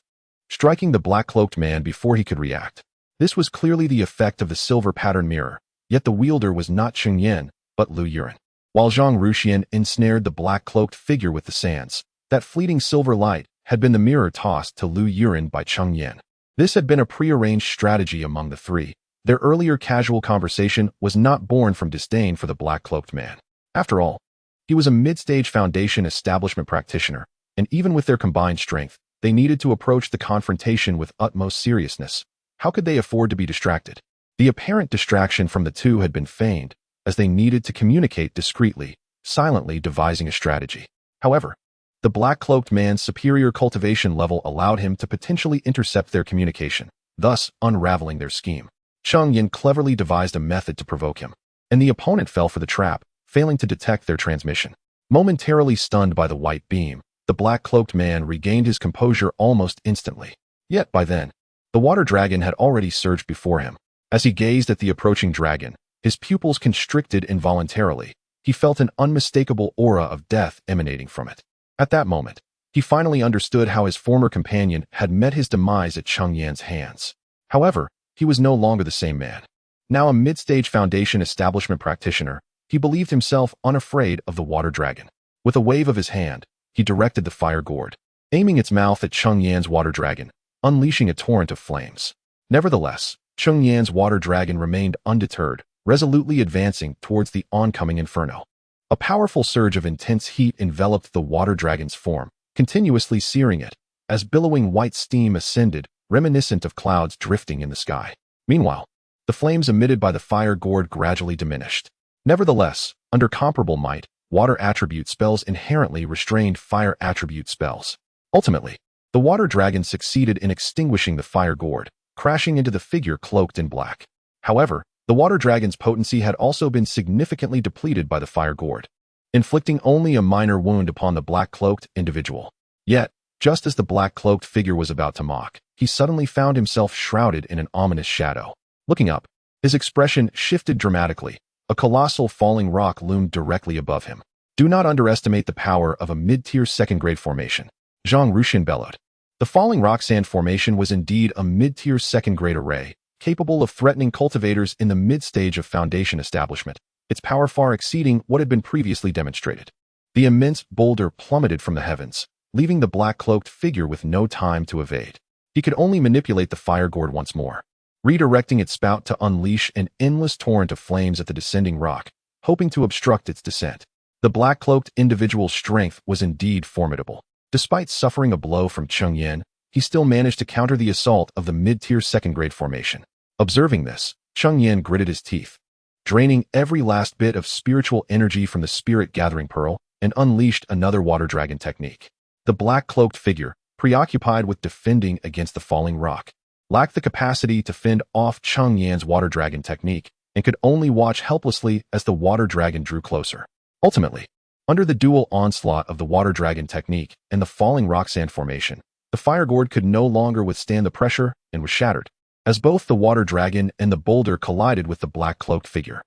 striking the black-cloaked man before he could react. This was clearly the effect of the silver pattern mirror, yet the wielder was not Cheng Yan, but Lu Yuren. While Zhang Ruxian ensnared the black-cloaked figure with the sands, that fleeting silver light had been the mirror tossed to Lu Yuren by Cheng Yan. This had been a prearranged strategy among the three. Their earlier casual conversation was not born from disdain for the black-cloaked man. After all, he was a mid-stage foundation establishment practitioner, and even with their combined strength, they needed to approach the confrontation with utmost seriousness. How could they afford to be distracted? The apparent distraction from the two had been feigned, as they needed to communicate discreetly, silently devising a strategy. However, the black-cloaked man's superior cultivation level allowed him to potentially intercept their communication, thus unraveling their scheme. Cheng Yan cleverly devised a method to provoke him, and the opponent fell for the trap, failing to detect their transmission. Momentarily stunned by the white beam, the black-cloaked man regained his composure almost instantly. Yet by then, the water dragon had already surged before him. As he gazed at the approaching dragon, his pupils constricted involuntarily. He felt an unmistakable aura of death emanating from it. At that moment, he finally understood how his former companion had met his demise at Cheng Yan's hands. However, he was no longer the same man. Now a mid-stage foundation establishment practitioner, he believed himself unafraid of the water dragon. With a wave of his hand, he directed the fire gourd, aiming its mouth at Cheng Yan's water dragon, unleashing a torrent of flames. Nevertheless, Cheng Yan's water dragon remained undeterred, resolutely advancing towards the oncoming inferno. A powerful surge of intense heat enveloped the water dragon's form, continuously searing it, as billowing white steam ascended, reminiscent of clouds drifting in the sky. Meanwhile, the flames emitted by the fire gourd gradually diminished. Nevertheless, under comparable might, water attribute spells inherently restrained fire attribute spells. Ultimately, the water dragon succeeded in extinguishing the fire gourd, crashing into the figure cloaked in black. However, the water dragon's potency had also been significantly depleted by the fire gourd, inflicting only a minor wound upon the black-cloaked individual. Yet, just as the black-cloaked figure was about to mock, he suddenly found himself shrouded in an ominous shadow. Looking up, his expression shifted dramatically. A colossal falling rock loomed directly above him. Do not underestimate the power of a mid-tier second-grade formation, Zhang Ruxian bellowed. The falling rock sand formation was indeed a mid-tier second-grade array, capable of threatening cultivators in the mid-stage of foundation establishment, its power far exceeding what had been previously demonstrated. The immense boulder plummeted from the heavens, leaving the black-cloaked figure with no time to evade. He could only manipulate the fire gourd once more, redirecting its spout to unleash an endless torrent of flames at the descending rock, hoping to obstruct its descent. The black-cloaked individual's strength was indeed formidable. Despite suffering a blow from Cheng Yan, he still managed to counter the assault of the mid-tier second-grade formation. Observing this, Cheng Yan gritted his teeth, draining every last bit of spiritual energy from the spirit-gathering pearl, and unleashed another water dragon technique. The black-cloaked figure, preoccupied with defending against the falling rock, lacked the capacity to fend off Cheng Yan's water dragon technique and could only watch helplessly as the water dragon drew closer. Ultimately, under the dual onslaught of the water dragon technique and the falling rock sand formation, the fire gourd could no longer withstand the pressure and was shattered, as both the water dragon and the boulder collided with the black-cloaked figure.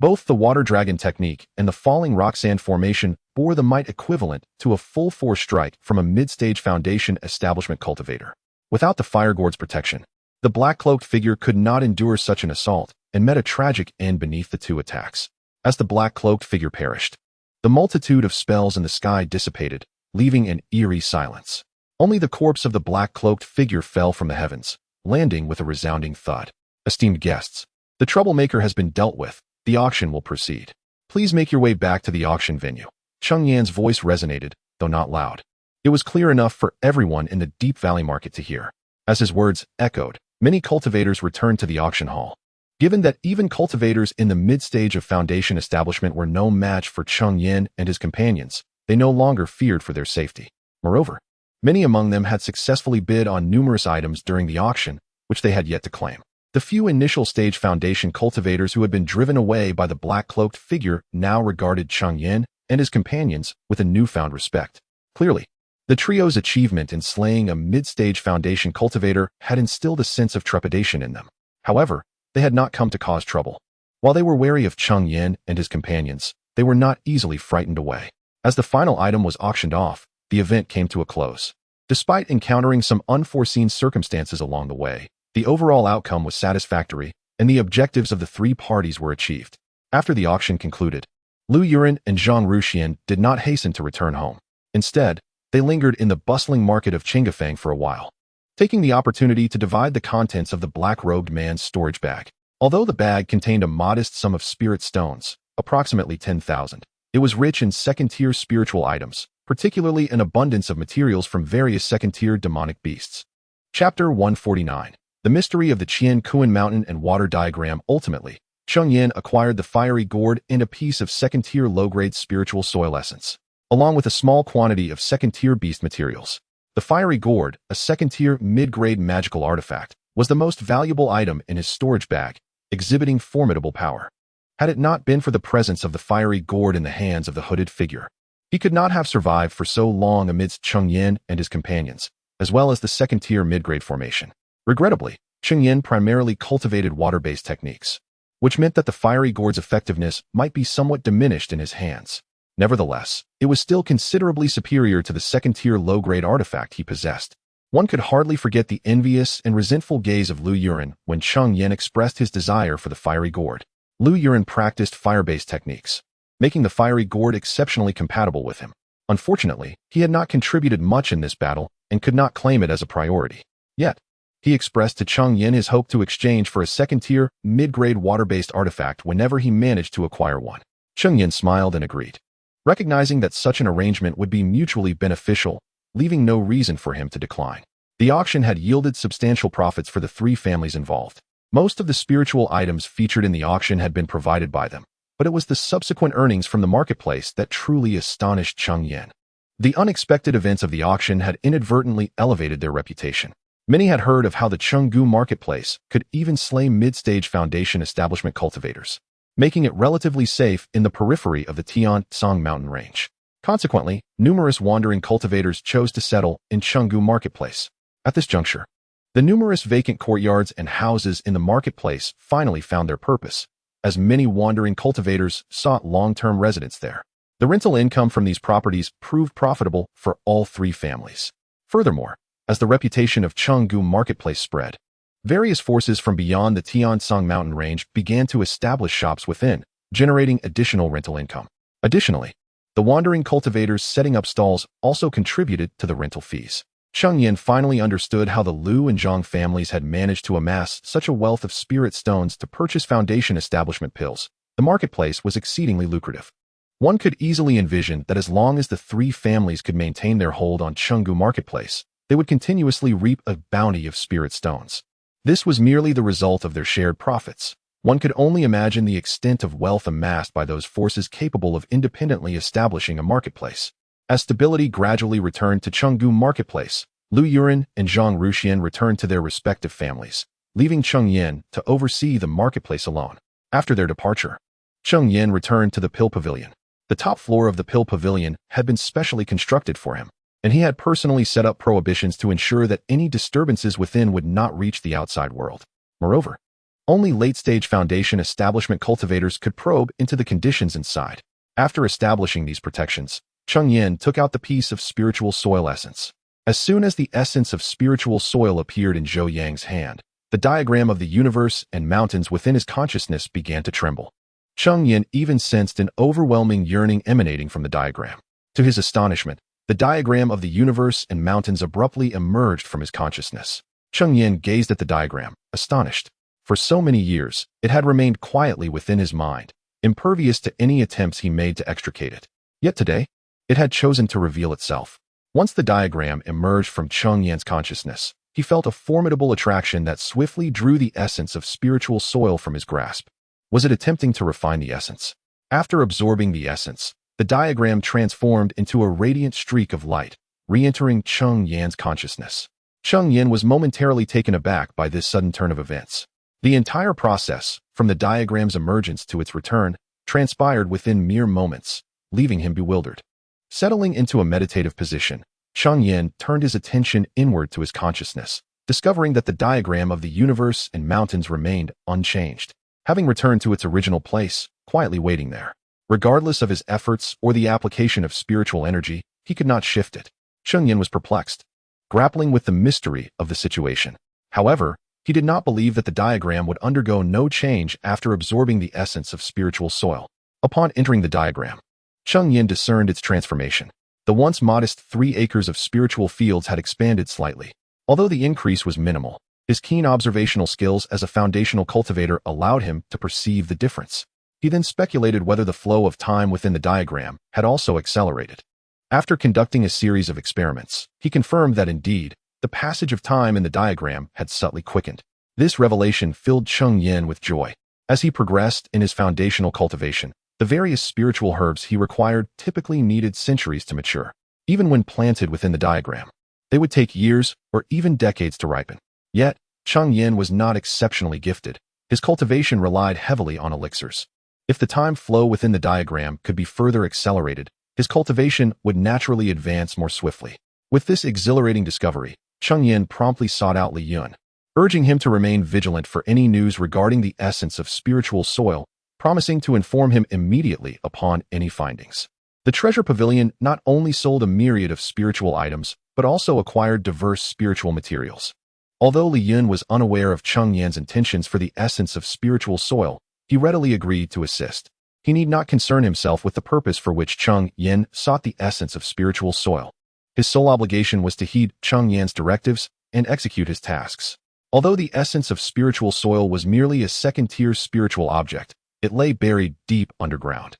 Both the water dragon technique and the falling rock sand formation bore the might equivalent to a full-force strike from a mid-stage foundation establishment cultivator. Without the fire gourd's protection, the black-cloaked figure could not endure such an assault and met a tragic end beneath the two attacks. As the black-cloaked figure perished, the multitude of spells in the sky dissipated, leaving an eerie silence. Only the corpse of the black-cloaked figure fell from the heavens, landing with a resounding thud. Esteemed guests, the troublemaker has been dealt with. The auction will proceed. Please make your way back to the auction venue. Cheng Yan's voice resonated, though not loud. It was clear enough for everyone in the Deep Valley Market to hear. As his words echoed, many cultivators returned to the auction hall. Given that even cultivators in the mid-stage of foundation establishment were no match for Cheng Yan and his companions, they no longer feared for their safety. Moreover, many among them had successfully bid on numerous items during the auction, which they had yet to claim. The few initial stage foundation cultivators who had been driven away by the black-cloaked figure now regarded Cheng Yan and his companions with a newfound respect. Clearly, the trio's achievement in slaying a mid-stage foundation cultivator had instilled a sense of trepidation in them. However, they had not come to cause trouble. While they were wary of Cheng Yan and his companions, they were not easily frightened away. As the final item was auctioned off, the event came to a close. Despite encountering some unforeseen circumstances along the way, the overall outcome was satisfactory, and the objectives of the three parties were achieved. After the auction concluded, Lu Yuran and Zhang Ruxian did not hasten to return home. Instead, they lingered in the bustling market of Chengafang for a while, taking the opportunity to divide the contents of the black-robed man's storage bag. Although the bag contained a modest sum of spirit stones, approximately 10,000, it was rich in second-tier spiritual items, particularly an abundance of materials from various second-tier demonic beasts. Chapter 149. The Mystery of the Qian Kuan Mountain and Water Diagram. Ultimately, Cheng Yan acquired the fiery gourd and a piece of second-tier low-grade spiritual soil essence, along with a small quantity of second-tier beast materials. The fiery gourd, a second-tier mid-grade magical artifact, was the most valuable item in his storage bag, exhibiting formidable power. Had it not been for the presence of the fiery gourd in the hands of the hooded figure, he could not have survived for so long amidst Cheng Yan and his companions, as well as the second-tier mid-grade formation. Regrettably, Cheng Yan primarily cultivated water-based techniques, which meant that the fiery gourd's effectiveness might be somewhat diminished in his hands. Nevertheless, it was still considerably superior to the second-tier low-grade artifact he possessed. One could hardly forget the envious and resentful gaze of Lu Yuran when Cheng Yan expressed his desire for the fiery gourd. Lu Yuran practiced fire-based techniques, making the fiery gourd exceptionally compatible with him. Unfortunately, he had not contributed much in this battle and could not claim it as a priority. Yet, he expressed to Cheng Yan his hope to exchange for a second-tier, mid-grade water-based artifact whenever he managed to acquire one. Cheng Yan smiled and agreed. recognizing that such an arrangement would be mutually beneficial, leaving no reason for him to decline. The auction had yielded substantial profits for the three families involved. Most of the spiritual items featured in the auction had been provided by them, but it was the subsequent earnings from the marketplace that truly astonished Cheng Yan. The unexpected events of the auction had inadvertently elevated their reputation. Many had heard of how the Chengdu marketplace could even slay mid-stage foundation establishment cultivators, making it relatively safe in the periphery of the Tiansong mountain range. Consequently, numerous wandering cultivators chose to settle in Chengdu marketplace. At this juncture, the numerous vacant courtyards and houses in the marketplace finally found their purpose, as many wandering cultivators sought long-term residence there. The rental income from these properties proved profitable for all three families. Furthermore, as the reputation of Chengdu marketplace spread, various forces from beyond the Tiansong mountain range began to establish shops within, generating additional rental income. Additionally, the wandering cultivators setting up stalls also contributed to the rental fees. Cheng Yan finally understood how the Liu and Zhang families had managed to amass such a wealth of spirit stones to purchase foundation establishment pills. The marketplace was exceedingly lucrative. One could easily envision that as long as the three families could maintain their hold on Chengdu marketplace, they would continuously reap a bounty of spirit stones. This was merely the result of their shared profits. One could only imagine the extent of wealth amassed by those forces capable of independently establishing a marketplace. As stability gradually returned to Chengdu marketplace, Liu Yuran and Zhang Ruxian returned to their respective families, leaving Cheng Yan to oversee the marketplace alone. After their departure, Cheng Yan returned to the Pill Pavilion. The top floor of the Pill Pavilion had been specially constructed for him, and he had personally set up prohibitions to ensure that any disturbances within would not reach the outside world. Moreover, only late-stage foundation establishment cultivators could probe into the conditions inside. After establishing these protections, Cheng Yan took out the piece of spiritual soil essence. As soon as the essence of spiritual soil appeared in Zhou Yang's hand, the diagram of the universe and mountains within his consciousness began to tremble. Cheng Yan even sensed an overwhelming yearning emanating from the diagram. To his astonishment, the diagram of the universe and mountains abruptly emerged from his consciousness. Cheng Yan gazed at the diagram, astonished. For so many years, it had remained quietly within his mind, impervious to any attempts he made to extricate it. Yet today, it had chosen to reveal itself. Once the diagram emerged from Cheng Yan's consciousness, he felt a formidable attraction that swiftly drew the essence of spiritual soil from his grasp. Was it attempting to refine the essence? After absorbing the essence, the diagram transformed into a radiant streak of light, re-entering Cheng Yan's consciousness. Cheng Yan was momentarily taken aback by this sudden turn of events. The entire process, from the diagram's emergence to its return, transpired within mere moments, leaving him bewildered. Settling into a meditative position, Cheng Yan turned his attention inward to his consciousness, discovering that the diagram of the universe and mountains remained unchanged, having returned to its original place, quietly waiting there. Regardless of his efforts or the application of spiritual energy, he could not shift it. Cheng Yan was perplexed, grappling with the mystery of the situation. However, he did not believe that the diagram would undergo no change after absorbing the essence of spiritual soil. Upon entering the diagram, Cheng Yan discerned its transformation. The once modest 3 acres of spiritual fields had expanded slightly. Although the increase was minimal, his keen observational skills as a foundational cultivator allowed him to perceive the difference. He then speculated whether the flow of time within the diagram had also accelerated. After conducting a series of experiments, he confirmed that indeed, the passage of time in the diagram had subtly quickened. This revelation filled Cheng Yan with joy. As he progressed in his foundational cultivation, the various spiritual herbs he required typically needed centuries to mature. Even when planted within the diagram, they would take years or even decades to ripen. Yet, Cheng Yan was not exceptionally gifted. His cultivation relied heavily on elixirs. If the time flow within the diagram could be further accelerated, his cultivation would naturally advance more swiftly. With this exhilarating discovery, Cheng Yan promptly sought out Li Yun, urging him to remain vigilant for any news regarding the essence of spiritual soil, promising to inform him immediately upon any findings. The treasure pavilion not only sold a myriad of spiritual items, but also acquired diverse spiritual materials. Although Li Yun was unaware of Cheng Yan's intentions for the essence of spiritual soil, he readily agreed to assist. He need not concern himself with the purpose for which Cheng Yan sought the essence of spiritual soil. His sole obligation was to heed Cheng Yan's directives and execute his tasks. Although the essence of spiritual soil was merely a second-tier spiritual object, it lay buried deep underground.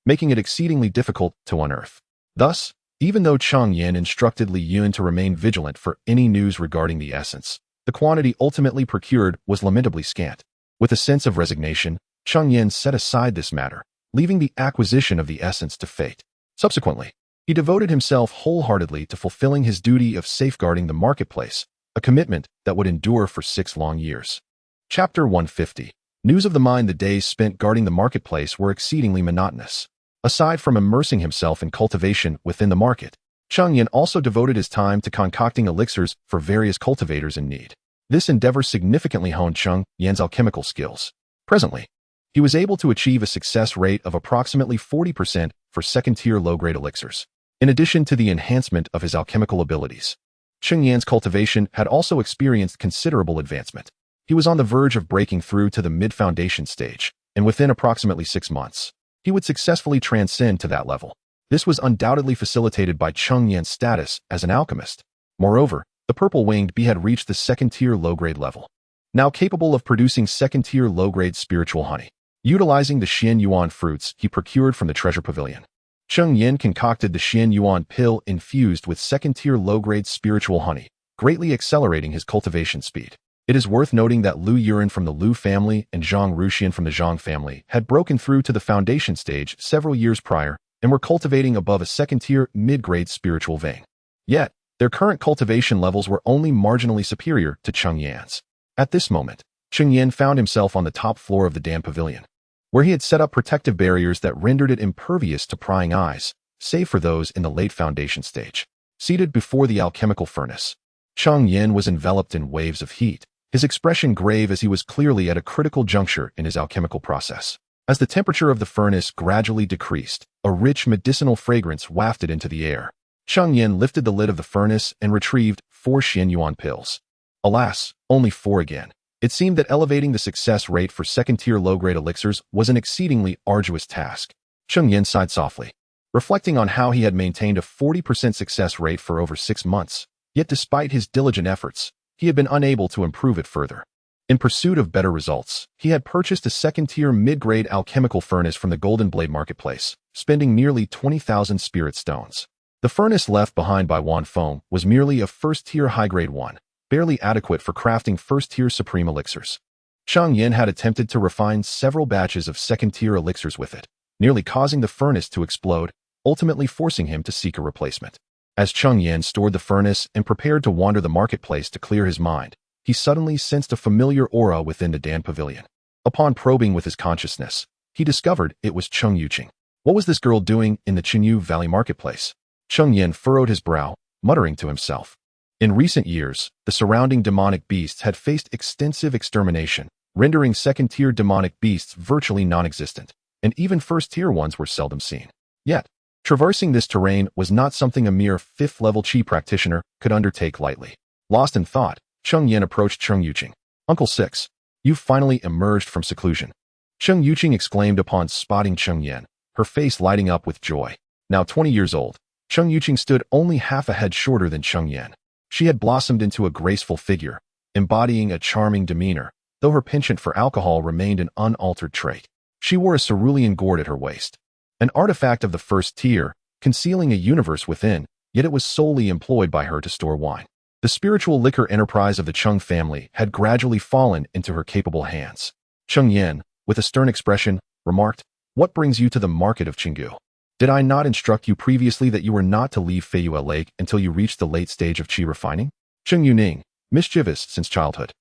making it exceedingly difficult to unearth. Thus, even though Cheng Yan instructed Li Yun to remain vigilant for any news regarding the essence, the quantity ultimately procured was lamentably scant. With a sense of resignation, Cheng Yan set aside this matter, leaving the acquisition of the essence to fate. Subsequently, he devoted himself wholeheartedly to fulfilling his duty of safeguarding the marketplace, a commitment that would endure for 6 long years. Chapter 150. News of the mind. The days spent guarding the marketplace were exceedingly monotonous. Aside from immersing himself in cultivation within the market, Cheng Yan also devoted his time to concocting elixirs for various cultivators in need. This endeavor significantly honed Cheng Yan's alchemical skills. Presently, he was able to achieve a success rate of approximately 40% for second-tier low-grade elixirs. In addition to the enhancement of his alchemical abilities, Cheng Yan's cultivation had also experienced considerable advancement. He was on the verge of breaking through to the mid-foundation stage, and within approximately 6 months, he would successfully transcend to that level. This was undoubtedly facilitated by Cheng Yan's status as an alchemist. Moreover, the purple-winged bee had reached the second-tier low-grade level, now capable of producing second-tier low-grade spiritual honey. Utilizing the Xian Yuan fruits he procured from the treasure pavilion, Cheng Yan concocted the Xian Yuan pill infused with second-tier low-grade spiritual honey, greatly accelerating his cultivation speed. It is worth noting that Lu Yuran from the Lu family and Zhang Ruxian from the Zhang family had broken through to the foundation stage several years prior and were cultivating above a second-tier mid-grade spiritual vein. Yet, their current cultivation levels were only marginally superior to Cheng Yan's. At this moment, Cheng Yan found himself on the top floor of the dam pavilion, where he had set up protective barriers that rendered it impervious to prying eyes, save for those in the late foundation stage. Seated before the alchemical furnace, Cheng Yan was enveloped in waves of heat, his expression grave as he was clearly at a critical juncture in his alchemical process. As the temperature of the furnace gradually decreased, a rich medicinal fragrance wafted into the air. Cheng Yan lifted the lid of the furnace and retrieved 4 Xian Yuan pills. Alas, only 4 again. It seemed that elevating the success rate for second-tier low-grade elixirs was an exceedingly arduous task. Cheng Yan sighed softly, reflecting on how he had maintained a 40% success rate for over 6 months. Yet despite his diligent efforts, he had been unable to improve it further. In pursuit of better results, he had purchased a second-tier mid-grade alchemical furnace from the Golden Blade Marketplace, spending nearly 20,000 spirit stones. The furnace left behind by Wan Feng was merely a first-tier high-grade one, barely adequate for crafting first-tier supreme elixirs. Cheng Yan had attempted to refine several batches of second-tier elixirs with it, nearly causing the furnace to explode, ultimately forcing him to seek a replacement. As Cheng Yan stored the furnace and prepared to wander the marketplace to clear his mind, he suddenly sensed a familiar aura within the Dan Pavilion. Upon probing with his consciousness, he discovered it was Cheng Yuqing. What was this girl doing in the Qingyu Valley Marketplace? Cheng Yan furrowed his brow, muttering to himself. In recent years, the surrounding demonic beasts had faced extensive extermination, rendering second-tier demonic beasts virtually non-existent, and even first-tier ones were seldom seen. Yet, traversing this terrain was not something a mere 5th-level Qi practitioner could undertake lightly. Lost in thought, Cheng Yan approached Cheng Yuqing. Uncle Six, you've finally emerged from seclusion. Cheng Yuqing exclaimed upon spotting Cheng Yan, her face lighting up with joy. Now 20 years old, Cheng Yuqing stood only half a head shorter than Cheng Yan. She had blossomed into a graceful figure, embodying a charming demeanor, though her penchant for alcohol remained an unaltered trait. She wore a cerulean gourd at her waist, an artifact of the first tier, concealing a universe within, yet it was solely employed by her to store wine. The spiritual liquor enterprise of the Cheng family had gradually fallen into her capable hands. Cheng Yan, with a stern expression, remarked, "What brings you to the market of Qinggu? Did I not instruct you previously that you were not to leave Feiyue Lake until you reached the late stage of Qi refining?" Cheng Yuning, mischievous since childhood,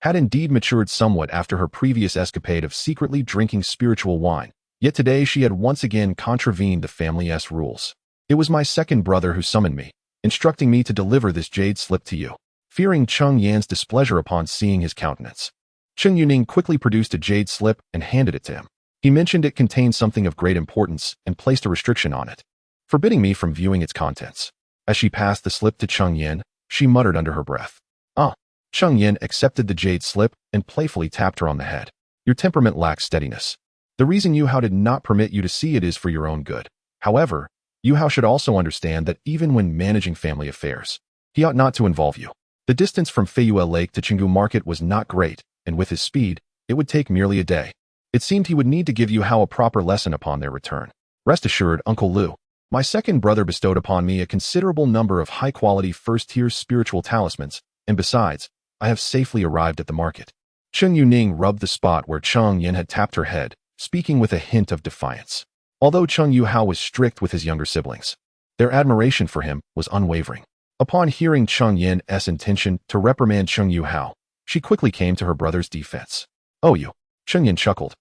had indeed matured somewhat after her previous escapade of secretly drinking spiritual wine, yet today she had once again contravened the family's rules. "It was my second brother who summoned me, instructing me to deliver this jade slip to you." Fearing Cheng Yan's displeasure upon seeing his countenance, Cheng Yuning quickly produced a jade slip and handed it to him. He mentioned it contained something of great importance and placed a restriction on it, forbidding me from viewing its contents. As she passed the slip to Cheng Yan, she muttered under her breath, "Ah." Cheng Yan accepted the jade slip and playfully tapped her on the head. "Your temperament lacks steadiness. The reason Yu Hao did not permit you to see it is for your own good. However, Yu Hao should also understand that even when managing family affairs, he ought not to involve you." The distance from Feiyue Lake to Qinggu Market was not great, and with his speed, it would take merely a day. It seemed he would need to give Yu Hao a proper lesson upon their return. Rest assured, Uncle Lu, my second brother bestowed upon me a considerable number of high-quality first-tier spiritual talismans, and besides, I have safely arrived at the market. Cheng Yuning rubbed the spot where Cheng Yan had tapped her head, speaking with a hint of defiance. Although Cheng Yuhao was strict with his younger siblings, their admiration for him was unwavering. Upon hearing Cheng Yan's intention to reprimand Cheng Yuhao, she quickly came to her brother's defense. Oh, you. Cheng Yan chuckled.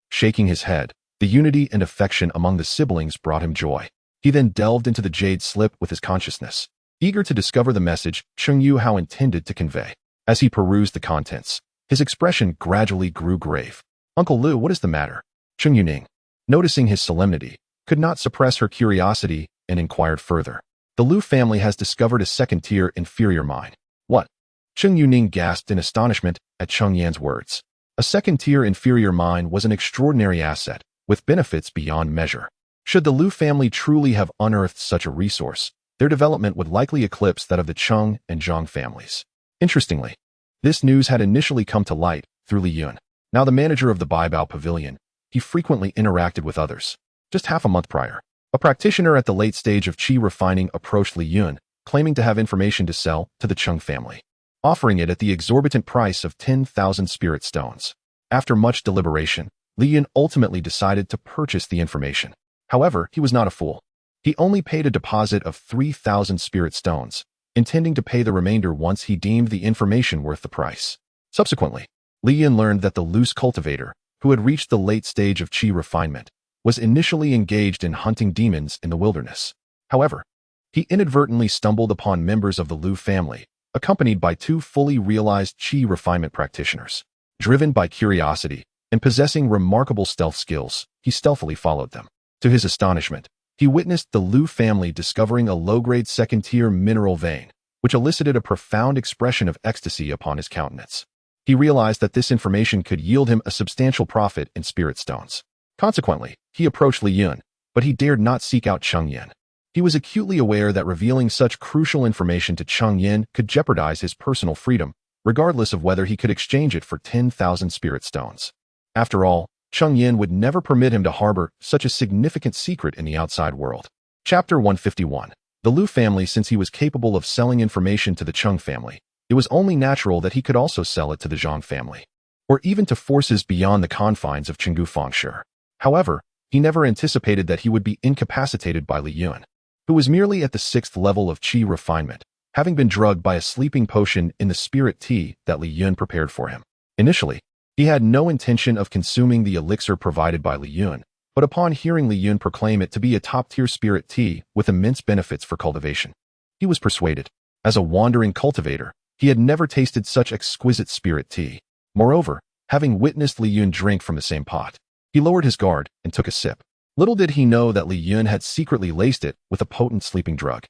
Shaking his head, the unity and affection among the siblings brought him joy. He then delved into the jade slip with his consciousness, eager to discover the message Cheng Yuhao intended to convey. As he perused the contents, his expression gradually grew grave. Uncle Lu, what is the matter? Cheng Yuning, noticing his solemnity, could not suppress her curiosity and inquired further. The Lu family has discovered a second-tier inferior mine. What? Cheng Yuning gasped in astonishment at Cheng Yan's words. A second-tier inferior mine was an extraordinary asset, with benefits beyond measure. Should the Lu family truly have unearthed such a resource, their development would likely eclipse that of the Cheng and Zhang families. Interestingly, this news had initially come to light through Li Yun. Now the manager of the Baibao Pavilion, he frequently interacted with others. Just half a month prior, a practitioner at the late stage of qi refining approached Li Yun, claiming to have information to sell to the Cheng family, offering it at the exorbitant price of 10,000 spirit stones. After much deliberation, Li Yun ultimately decided to purchase the information. However, he was not a fool. He only paid a deposit of 3,000 spirit stones, intending to pay the remainder once he deemed the information worth the price. Subsequently, Li Yun learned that the loose cultivator, who had reached the late stage of qi refinement, was initially engaged in hunting demons in the wilderness. However, he inadvertently stumbled upon members of the Lu family, accompanied by two fully realized qi refinement practitioners. Driven by curiosity and possessing remarkable stealth skills, he stealthily followed them. To his astonishment, he witnessed the Lu family discovering a low-grade second-tier mineral vein, which elicited a profound expression of ecstasy upon his countenance. He realized that this information could yield him a substantial profit in spirit stones. Consequently, he approached Li Yun, but he dared not seek out Cheng Yan. He was acutely aware that revealing such crucial information to Cheng Yan could jeopardize his personal freedom, regardless of whether he could exchange it for 10,000 spirit stones. After all, Cheng Yan would never permit him to harbor such a significant secret in the outside world. Chapter 151. The Lu family. Since he was capable of selling information to the Cheng family, it was only natural that he could also sell it to the Zhang family, or even to forces beyond the confines of Chengdu Fengshi. However, he never anticipated that he would be incapacitated by Li Yun, who was merely at the 6th level of qi refinement, having been drugged by a sleeping potion in the spirit tea that Li Yun prepared for him. Initially, he had no intention of consuming the elixir provided by Li Yun, but upon hearing Li Yun proclaim it to be a top-tier spirit tea with immense benefits for cultivation, he was persuaded. As a wandering cultivator, he had never tasted such exquisite spirit tea. Moreover, having witnessed Li Yun drink from the same pot, he lowered his guard and took a sip. Little did he know that Li Yun had secretly laced it with a potent sleeping drug.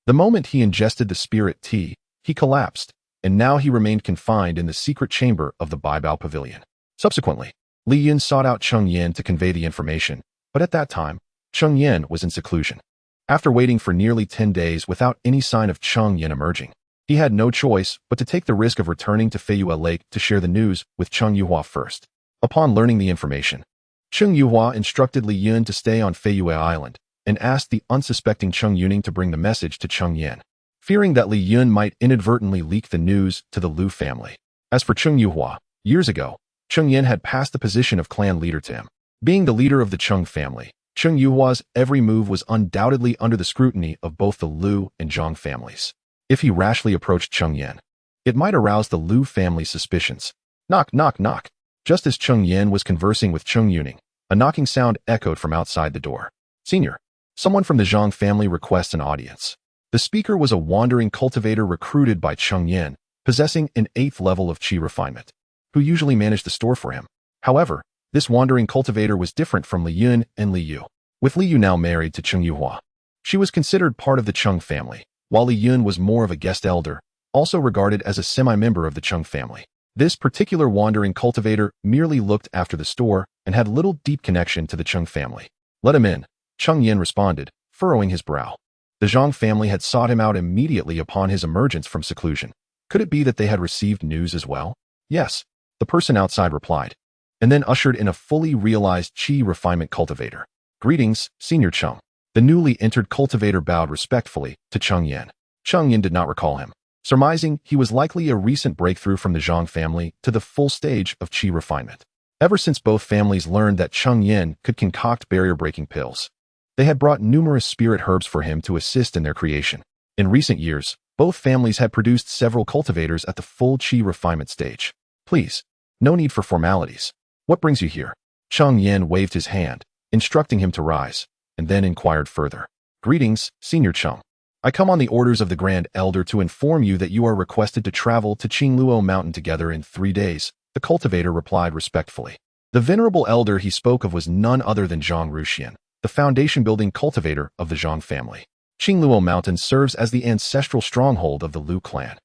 The moment he ingested the spirit tea, he collapsed, and now he remained confined in the secret chamber of the Baibao Pavilion. Subsequently, Li Yun sought out Cheng Yan to convey the information, but at that time, Cheng Yan was in seclusion. After waiting for nearly 10 days without any sign of Cheng Yan emerging, he had no choice but to take the risk of returning to Feiyue Lake to share the news with Cheng Yuhua first. Upon learning the information, Cheng Yuhua instructed Li Yun to stay on Feiyue Island and asked the unsuspecting Cheng Yuning to bring the message to Cheng Yan, fearing that Li Yun might inadvertently leak the news to the Lu family. As for Cheng Yuhua, years ago, Cheng Yan had passed the position of clan leader to him. Being the leader of the Cheng family, Cheng Yuhua's every move was undoubtedly under the scrutiny of both the Lu and Zhang families. If he rashly approached Cheng Yan, it might arouse the Lu family's suspicions. Knock, knock, knock. Just as Cheng Yan was conversing with Cheng Yuning, a knocking sound echoed from outside the door. Senior, someone from the Zhang family requests an audience. The speaker was a wandering cultivator recruited by Cheng Yan, possessing an 8th level of qi refinement, who usually managed the store for him. However, this wandering cultivator was different from Li Yun and Li Yu. With Li Yu now married to Cheng Yuhua, she was considered part of the Cheng family, while Li Yun was more of a guest elder, also regarded as a semi-member of the Cheng family. This particular wandering cultivator merely looked after the store and had little deep connection to the Cheng family. Let him in, Cheng Yan responded, furrowing his brow. The Zhang family had sought him out immediately upon his emergence from seclusion. Could it be that they had received news as well? Yes, the person outside replied, and then ushered in a fully realized qi refinement cultivator. Greetings, Senior Cheng. The newly entered cultivator bowed respectfully to Cheng Yan. Cheng Yan did not recall him, surmising he was likely a recent breakthrough from the Zhang family to the full stage of qi refinement. Ever since both families learned that Cheng Yan could concoct barrier-breaking pills, they had brought numerous spirit herbs for him to assist in their creation. In recent years, both families had produced several cultivators at the full qi refinement stage. Please, no need for formalities. What brings you here? Cheng Yan waved his hand, instructing him to rise, and then inquired further. Greetings, Senior Cheng. I come on the orders of the Grand Elder to inform you that you are requested to travel to Qingluo Mountain together in 3 days, the cultivator replied respectfully. The venerable elder he spoke of was none other than Zhang Ruxian, the foundation-building cultivator of the Zhang family. Qingluo Mountain serves as the ancestral stronghold of the Lu clan.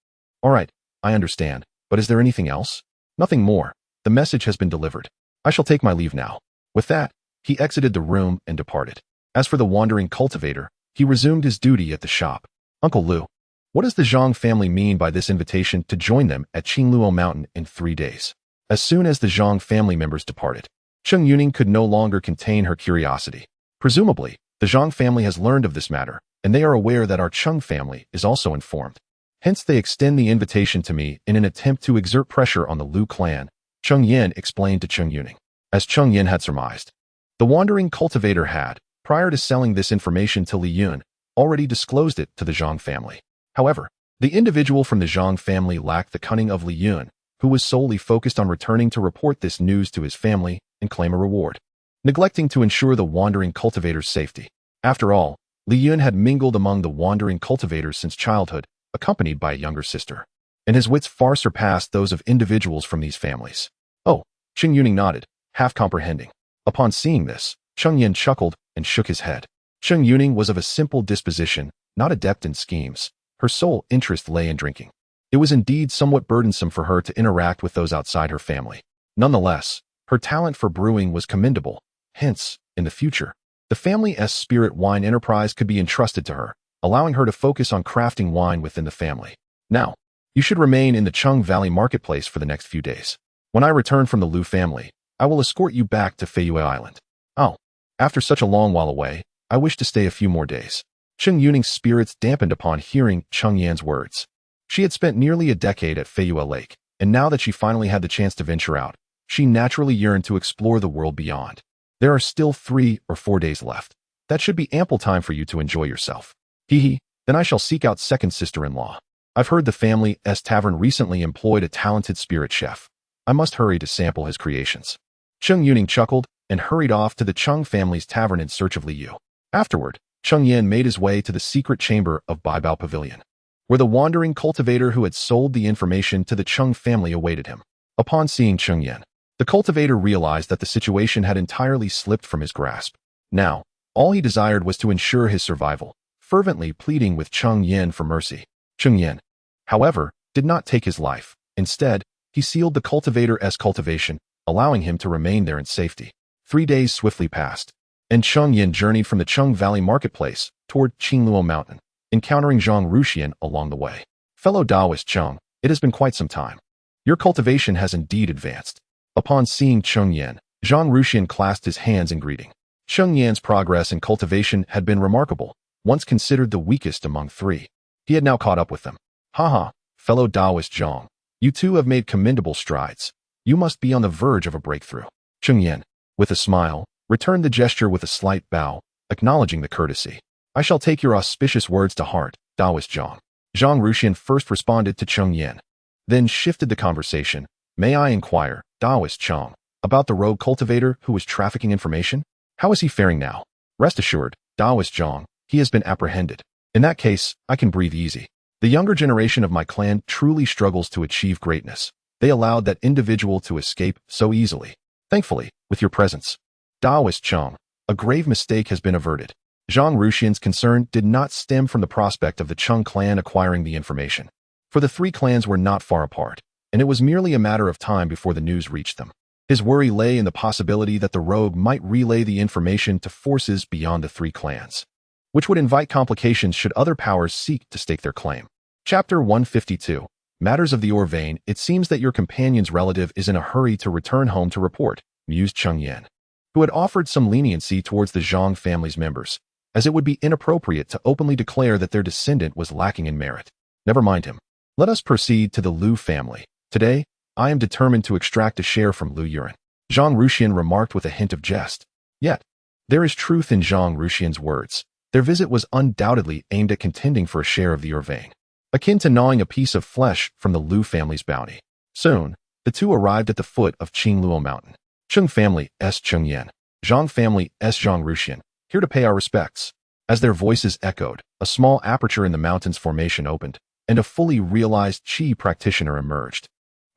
All right, I understand, but is there anything else? Nothing more. The message has been delivered. I shall take my leave now. With that, he exited the room and departed. As for the wandering cultivator, he resumed his duty at the shop. Uncle Lu, what does the Zhang family mean by this invitation to join them at Qingluo Mountain in 3 days? As soon as the Zhang family members departed, Cheng Yuning could no longer contain her curiosity. Presumably, the Zhang family has learned of this matter, and they are aware that our Cheng family is also informed. Hence they extend the invitation to me in an attempt to exert pressure on the Lu clan, Cheng Yan explained to Cheng Yuning. As Cheng Yan had surmised, the wandering cultivator had, prior to selling this information to Li Yun, already disclosed it to the Zhang family. However, the individual from the Zhang family lacked the cunning of Li Yun, who was solely focused on returning to report this news to his family and claim a reward, neglecting to ensure the wandering cultivator's safety. After all, Li Yun had mingled among the wandering cultivators since childhood, accompanied by a younger sister, and his wits far surpassed those of individuals from these families. Oh, Cheng Yuning nodded, half comprehending. Upon seeing this, Cheng Yan chuckled and shook his head. Cheng Yuning was of a simple disposition, not adept in schemes. Her sole interest lay in drinking. It was indeed somewhat burdensome for her to interact with those outside her family. Nonetheless, her talent for brewing was commendable. Hence, in the future, the family's spirit wine enterprise could be entrusted to her, allowing her to focus on crafting wine within the family. Now, you should remain in the Chung Valley marketplace for the next few days. When I return from the Lu family, I will escort you back to Feiyue Island. Oh, after such a long while away, I wish to stay a few more days. Cheng Yuning's spirits dampened upon hearing Cheng Yan's words. She had spent nearly a decade at Feiyue Lake, and now that she finally had the chance to venture out, she naturally yearned to explore the world beyond. There are still 3 or 4 days left. That should be ample time for you to enjoy yourself. Hee, then I shall seek out second sister-in-law. I've heard the family's tavern recently employed a talented spirit chef. I must hurry to sample his creations. Cheng Yuning chuckled and hurried off to the Cheng family's tavern in search of Li Yu. Afterward, Cheng Yan made his way to the secret chamber of Baibao Pavilion, where the wandering cultivator who had sold the information to the Cheng family awaited him. Upon seeing Cheng Yan, the cultivator realized that the situation had entirely slipped from his grasp. Now, all he desired was to ensure his survival, fervently pleading with Cheng Yan for mercy. Cheng Yan, however, did not take his life. Instead, he sealed the cultivator's cultivation, allowing him to remain there in safety. 3 days swiftly passed, and Cheng Yan journeyed from the Chung Valley marketplace toward Qingluo Mountain, encountering Zhang Ruxian along the way. Fellow Taoist Cheng, it has been quite some time. Your cultivation has indeed advanced. Upon seeing Cheng Yan, Zhang Ruxian clasped his hands in greeting. Cheng Yan's progress in cultivation had been remarkable, once considered the weakest among 3. He had now caught up with them. Haha, fellow Taoist Zhang, you two have made commendable strides. You must be on the verge of a breakthrough. Cheng Yan, with a smile, returned the gesture with a slight bow, acknowledging the courtesy. I shall take your auspicious words to heart, Taoist Zhang. Zhang Ruxian first responded to Cheng Yan, then shifted the conversation. May I inquire, Taoist Cheng, about the rogue cultivator who was trafficking information? How is he faring now? Rest assured, Taoist Zhang, he has been apprehended. In that case, I can breathe easy. The younger generation of my clan truly struggles to achieve greatness. They allowed that individual to escape so easily. Thankfully, with your presence, Taoist Cheng, a grave mistake has been averted. Zhang Ruxian's concern did not stem from the prospect of the Cheng clan acquiring the information, for the 3 clans were not far apart, and it was merely a matter of time before the news reached them. His worry lay in the possibility that the rogue might relay the information to forces beyond the 3 clans, which would invite complications should other powers seek to stake their claim. Chapter 152. Matters of the ore vein. It seems that your companion's relative is in a hurry to return home to report, mused Cheng Yan. who had offered some leniency towards the Zhang family's members, as it would be inappropriate to openly declare that their descendant was lacking in merit. Never mind him. Let us proceed to the Lu family. Today, I am determined to extract a share from Lu Yuren. Zhang Ruxian remarked with a hint of jest. Yet, there is truth in Zhang Ruxian's words. Their visit was undoubtedly aimed at contending for a share of the vein, akin to gnawing a piece of flesh from the Lu family's bounty. Soon, the two arrived at the foot of Qingluo Mountain. Cheng family S. Cheng Yan, Zhang family S. Zhang Ruxian, here to pay our respects. As their voices echoed, a small aperture in the mountain's formation opened, and a fully realized Qi practitioner emerged.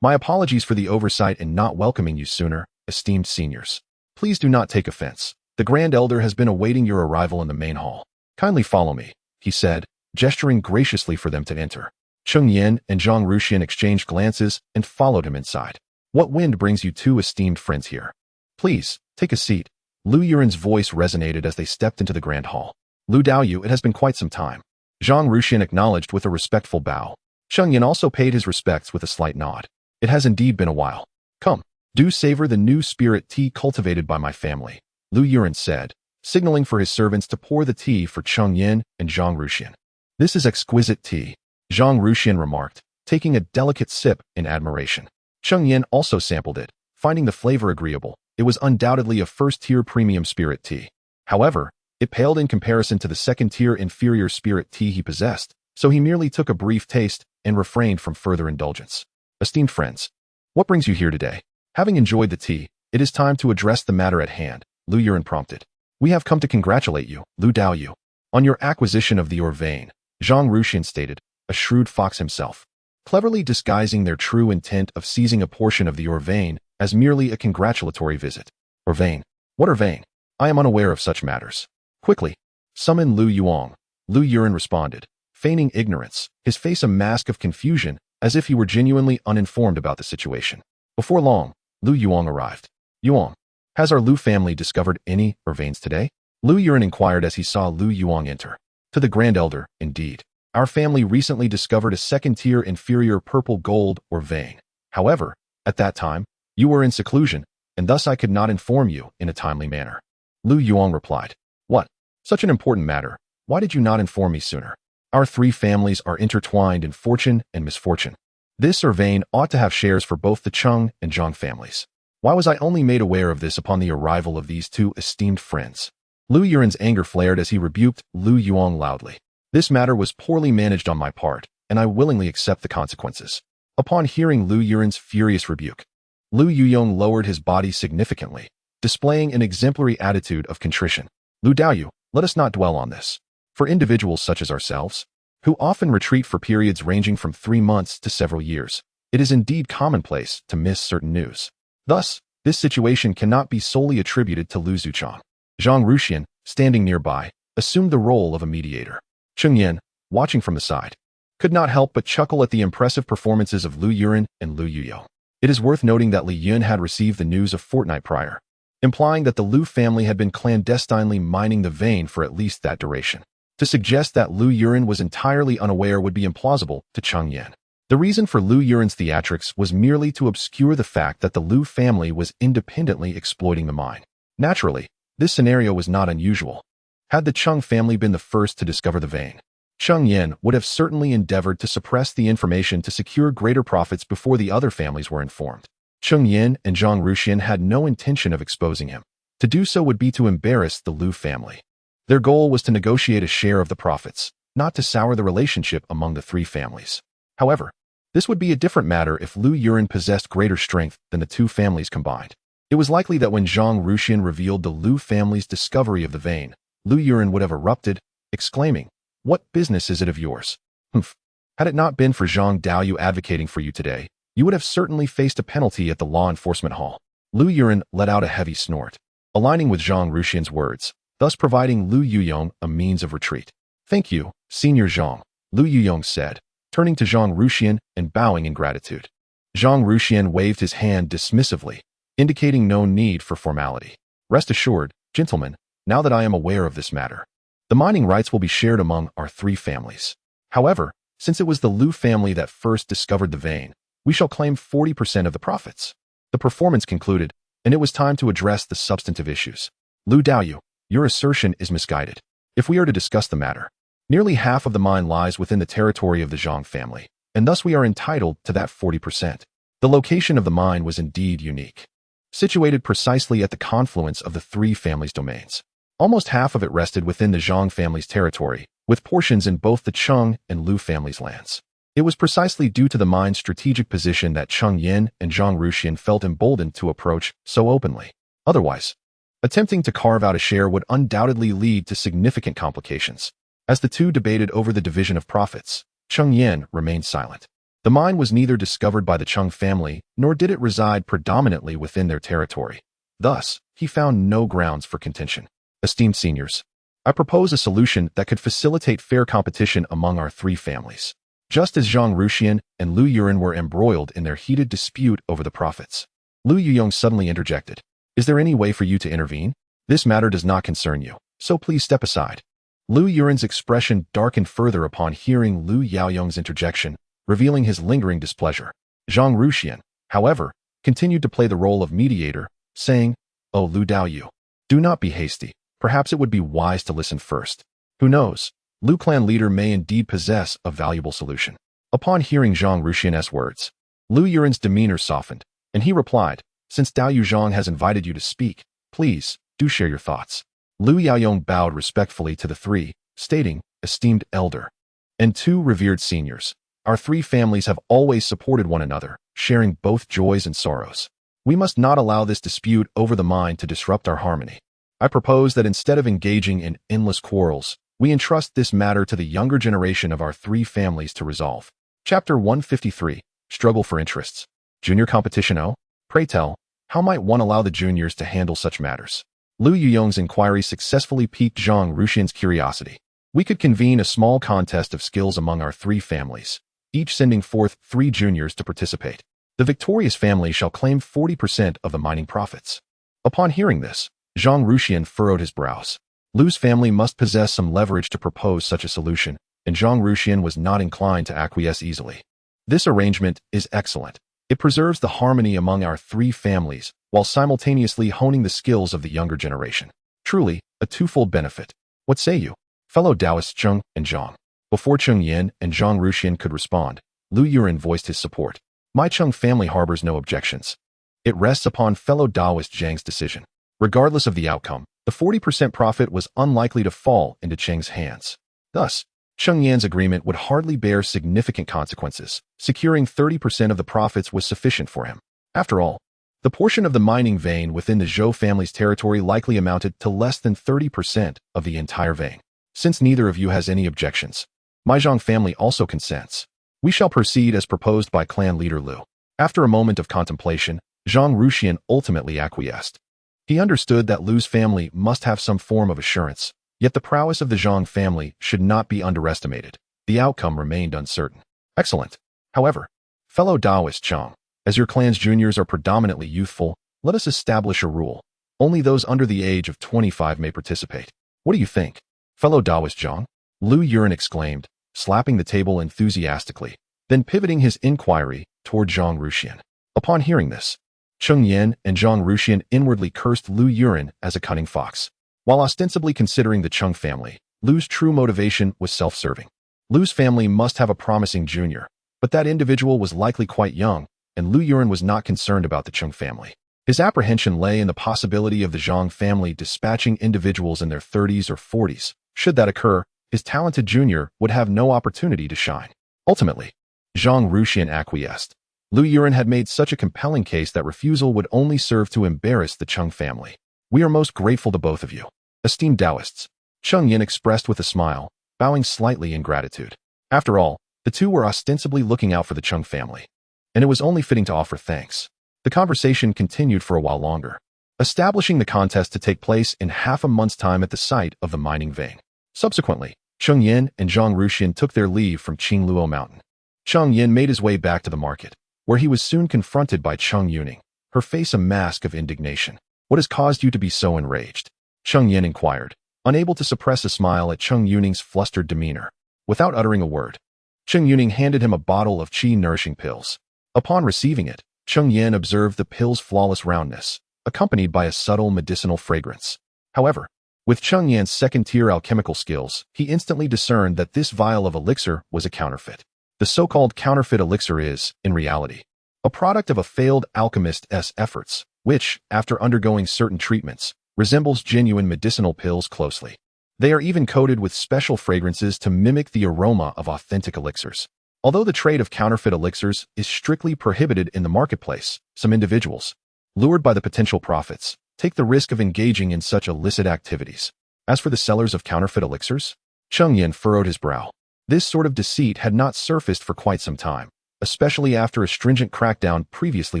My apologies for the oversight in not welcoming you sooner, esteemed seniors. Please do not take offense. The Grand Elder has been awaiting your arrival in the main hall. Kindly follow me, he said, gesturing graciously for them to enter. Cheng Yan and Zhang Ruxian exchanged glances and followed him inside. What wind brings you two esteemed friends here? Please, take a seat. Lu Yuren's voice resonated as they stepped into the grand hall. Lu Daoyu, it has been quite some time. Zhang Ruxian acknowledged with a respectful bow. Cheng Yan also paid his respects with a slight nod. It has indeed been a while. Come, do savor the new spirit tea cultivated by my family, Lu Yuren said, signaling for his servants to pour the tea for Cheng Yan and Zhang Ruxian. This is exquisite tea, Zhang Ruxian remarked, taking a delicate sip in admiration. Cheng Yan also sampled it, finding the flavor agreeable. It was undoubtedly a first-tier premium spirit tea. However, it paled in comparison to the second-tier inferior spirit tea he possessed, so he merely took a brief taste and refrained from further indulgence. Esteemed friends, what brings you here today? Having enjoyed the tea, it is time to address the matter at hand, Lu Yuren prompted. We have come to congratulate you, Lu Daoyu, on your acquisition of the vein, Zhang Ruxian stated, a shrewd fox himself, cleverly disguising their true intent of seizing a portion of the vein as merely a congratulatory visit. Vein? What vein? I am unaware of such matters. Quickly, summon Lu Yuang, Lu Yuren responded, feigning ignorance, his face a mask of confusion, as if he were genuinely uninformed about the situation. Before long, Lu Yuang arrived. Yuang, has our Lu family discovered any veins today? Lu Yuren inquired as he saw Lu Yuang enter. To the Grand Elder, indeed. Our family recently discovered a second-tier inferior purple gold vein. However, at that time, you were in seclusion, and thus I could not inform you in a timely manner. Lu Yuang replied. What? Such an important matter. Why did you not inform me sooner? Our three families are intertwined in fortune and misfortune. This vein ought to have shares for both the Cheng and Zhang families. Why was I only made aware of this upon the arrival of these two esteemed friends? Lu Yuren's anger flared as he rebuked Lu Yuang loudly. This matter was poorly managed on my part, and I willingly accept the consequences. Upon hearing Lu Yuren's furious rebuke, Lu Yuyong lowered his body significantly, displaying an exemplary attitude of contrition. Lu Daoyu, let us not dwell on this. For individuals such as ourselves, who often retreat for periods ranging from 3 months to several years, it is indeed commonplace to miss certain news. Thus, this situation cannot be solely attributed to Lu Zuchang. Zhang Ruxian, standing nearby, assumed the role of a mediator. Cheng Yan, watching from the side, could not help but chuckle at the impressive performances of Lu Yuren and Lu Yuyo. It is worth noting that Li Yun had received the news a fortnight prior, implying that the Lu family had been clandestinely mining the vein for at least that duration. To suggest that Lu Yuren was entirely unaware would be implausible to Cheng Yan. The reason for Lu Yuren's theatrics was merely to obscure the fact that the Lu family was independently exploiting the mine. Naturally, this scenario was not unusual. Had the Cheng family been the first to discover the vein, Cheng Yan would have certainly endeavored to suppress the information to secure greater profits before the other families were informed. Cheng Yan and Zhang Ruxian had no intention of exposing him. To do so would be to embarrass the Lu family. Their goal was to negotiate a share of the profits, not to sour the relationship among the three families. However, this would be a different matter if Lu Yuren possessed greater strength than the two families combined. It was likely that when Zhang Ruxian revealed the Lu family's discovery of the vein, Lu Yuren would have erupted, exclaiming, "What business is it of yours? Humph. Had it not been for Zhang Daoyu advocating for you today, you would have certainly faced a penalty at the law enforcement hall." Lu Yuren let out a heavy snort, aligning with Zhang Ruxian's words, thus providing Lu Yuyong a means of retreat. "Thank you, Senior Zhang," Lu Yuyong said, turning to Zhang Ruxian and bowing in gratitude. Zhang Ruxian waved his hand dismissively, indicating no need for formality. "Rest assured, gentlemen, now that I am aware of this matter, the mining rights will be shared among our three families. However, since it was the Lu family that first discovered the vein, we shall claim 40% of the profits." The performance concluded, and it was time to address the substantive issues. Lu Daoyu, your assertion is misguided. If we are to discuss the matter, nearly half of the mine lies within the territory of the Zhang family, and thus we are entitled to that 40%. The location of the mine was indeed unique. Situated precisely at the confluence of the three families' domains. Almost half of it rested within the Zhang family's territory, with portions in both the Cheng and Lu families' lands. It was precisely due to the mine's strategic position that Cheng Yan and Zhang Ruxian felt emboldened to approach so openly. Otherwise, attempting to carve out a share would undoubtedly lead to significant complications. As the two debated over the division of profits, Cheng Yan remained silent. The mine was neither discovered by the Cheng family, nor did it reside predominantly within their territory. Thus, he found no grounds for contention. Esteemed seniors, I propose a solution that could facilitate fair competition among our three families. Just as Zhang Ruxian and Lu Yuren were embroiled in their heated dispute over the profits, Lu Yuyong suddenly interjected. Is there any way for you to intervene? This matter does not concern you, so please step aside. Lu Yuren's expression darkened further upon hearing Lu Yaoyong's interjection, revealing his lingering displeasure. Zhang Ruxian, however, continued to play the role of mediator, saying, Oh Lu Daoyu, do not be hasty. Perhaps it would be wise to listen first. Who knows? Lu clan leader may indeed possess a valuable solution. Upon hearing Zhang Ruxian's words, Lu Yuren's demeanor softened, and he replied, Since Daoyu Zhang has invited you to speak, please, do share your thoughts. Lu Yaoyong bowed respectfully to the three, stating, Esteemed elder, and two revered seniors, our three families have always supported one another, sharing both joys and sorrows. We must not allow this dispute over the mine to disrupt our harmony. I propose that instead of engaging in endless quarrels, we entrust this matter to the younger generation of our three families to resolve. Chapter 153, Struggle for Interests. Junior Competition O? Pray tell, how might one allow the juniors to handle such matters? Lu Yuyong's inquiry successfully piqued Zhang Ruxian's curiosity. We could convene a small contest of skills among our three families, each sending forth 3 juniors to participate. The victorious family shall claim 40% of the mining profits. Upon hearing this, Zhang Ruxian furrowed his brows. Lu's family must possess some leverage to propose such a solution, and Zhang Ruxian was not inclined to acquiesce easily. This arrangement is excellent. It preserves the harmony among our three families, while simultaneously honing the skills of the younger generation. Truly, a twofold benefit. What say you, fellow Taoists Cheng and Zhang? Before Cheng Yan and Zhang Ruxian could respond, Lu Yuren voiced his support. My Cheng family harbors no objections. It rests upon fellow Taoist Zhang's decision. Regardless of the outcome, the 40% profit was unlikely to fall into Cheng's hands. Thus, Cheng Yan's agreement would hardly bear significant consequences. Securing 30% of the profits was sufficient for him. After all, the portion of the mining vein within the Zhou family's territory likely amounted to less than 30% of the entire vein. Since neither of you has any objections, my Zhang family also consents. We shall proceed as proposed by clan leader Lu. After a moment of contemplation, Zhang Ruxian ultimately acquiesced. He understood that Lu's family must have some form of assurance, yet the prowess of the Zhang family should not be underestimated. The outcome remained uncertain. Excellent. However, fellow Taoist Cheng, as your clan's juniors are predominantly youthful, let us establish a rule. Only those under the age of 25 may participate. What do you think, fellow Taoist Zhang? Lu Yuren exclaimed, slapping the table enthusiastically, then pivoting his inquiry toward Zhang Ruxian. Upon hearing this, Cheng Yan and Zhang Ruxian inwardly cursed Lu Yuren as a cunning fox. While ostensibly considering the Cheng family, Lu's true motivation was self-serving. Lu's family must have a promising junior, but that individual was likely quite young, and Lu Yuren was not concerned about the Cheng family. His apprehension lay in the possibility of the Zhang family dispatching individuals in their 30s or 40s. Should that occur, his talented junior would have no opportunity to shine. Ultimately, Zhang Ruxian acquiesced. Lu Yuren had made such a compelling case that refusal would only serve to embarrass the Cheng family. We are most grateful to both of you, esteemed Taoists, Cheng Yan expressed with a smile, bowing slightly in gratitude. After all, the two were ostensibly looking out for the Cheng family, and it was only fitting to offer thanks. The conversation continued for a while longer, establishing the contest to take place in half a month's time at the site of the mining vein. Subsequently, Cheng Yan and Zhang Ruxian took their leave from Qingluo Mountain. Cheng Yan made his way back to the market, where he was soon confronted by Cheng Yuning, her face a mask of indignation. What has caused you to be so enraged? Cheng Yan inquired, unable to suppress a smile at Cheng Yuning's flustered demeanor. Without uttering a word, Cheng Yuning handed him a bottle of qi-nourishing pills. Upon receiving it, Cheng Yan observed the pill's flawless roundness, accompanied by a subtle medicinal fragrance. However, with Cheng Yan's second-tier alchemical skills, he instantly discerned that this vial of elixir was a counterfeit. The so-called counterfeit elixir is, in reality, a product of a failed alchemist's efforts, which, after undergoing certain treatments, resembles genuine medicinal pills closely. They are even coated with special fragrances to mimic the aroma of authentic elixirs. Although the trade of counterfeit elixirs is strictly prohibited in the marketplace, some individuals, lured by the potential profits, take the risk of engaging in such illicit activities. As for the sellers of counterfeit elixirs, Cheng Yan furrowed his brow. This sort of deceit had not surfaced for quite some time, especially after a stringent crackdown previously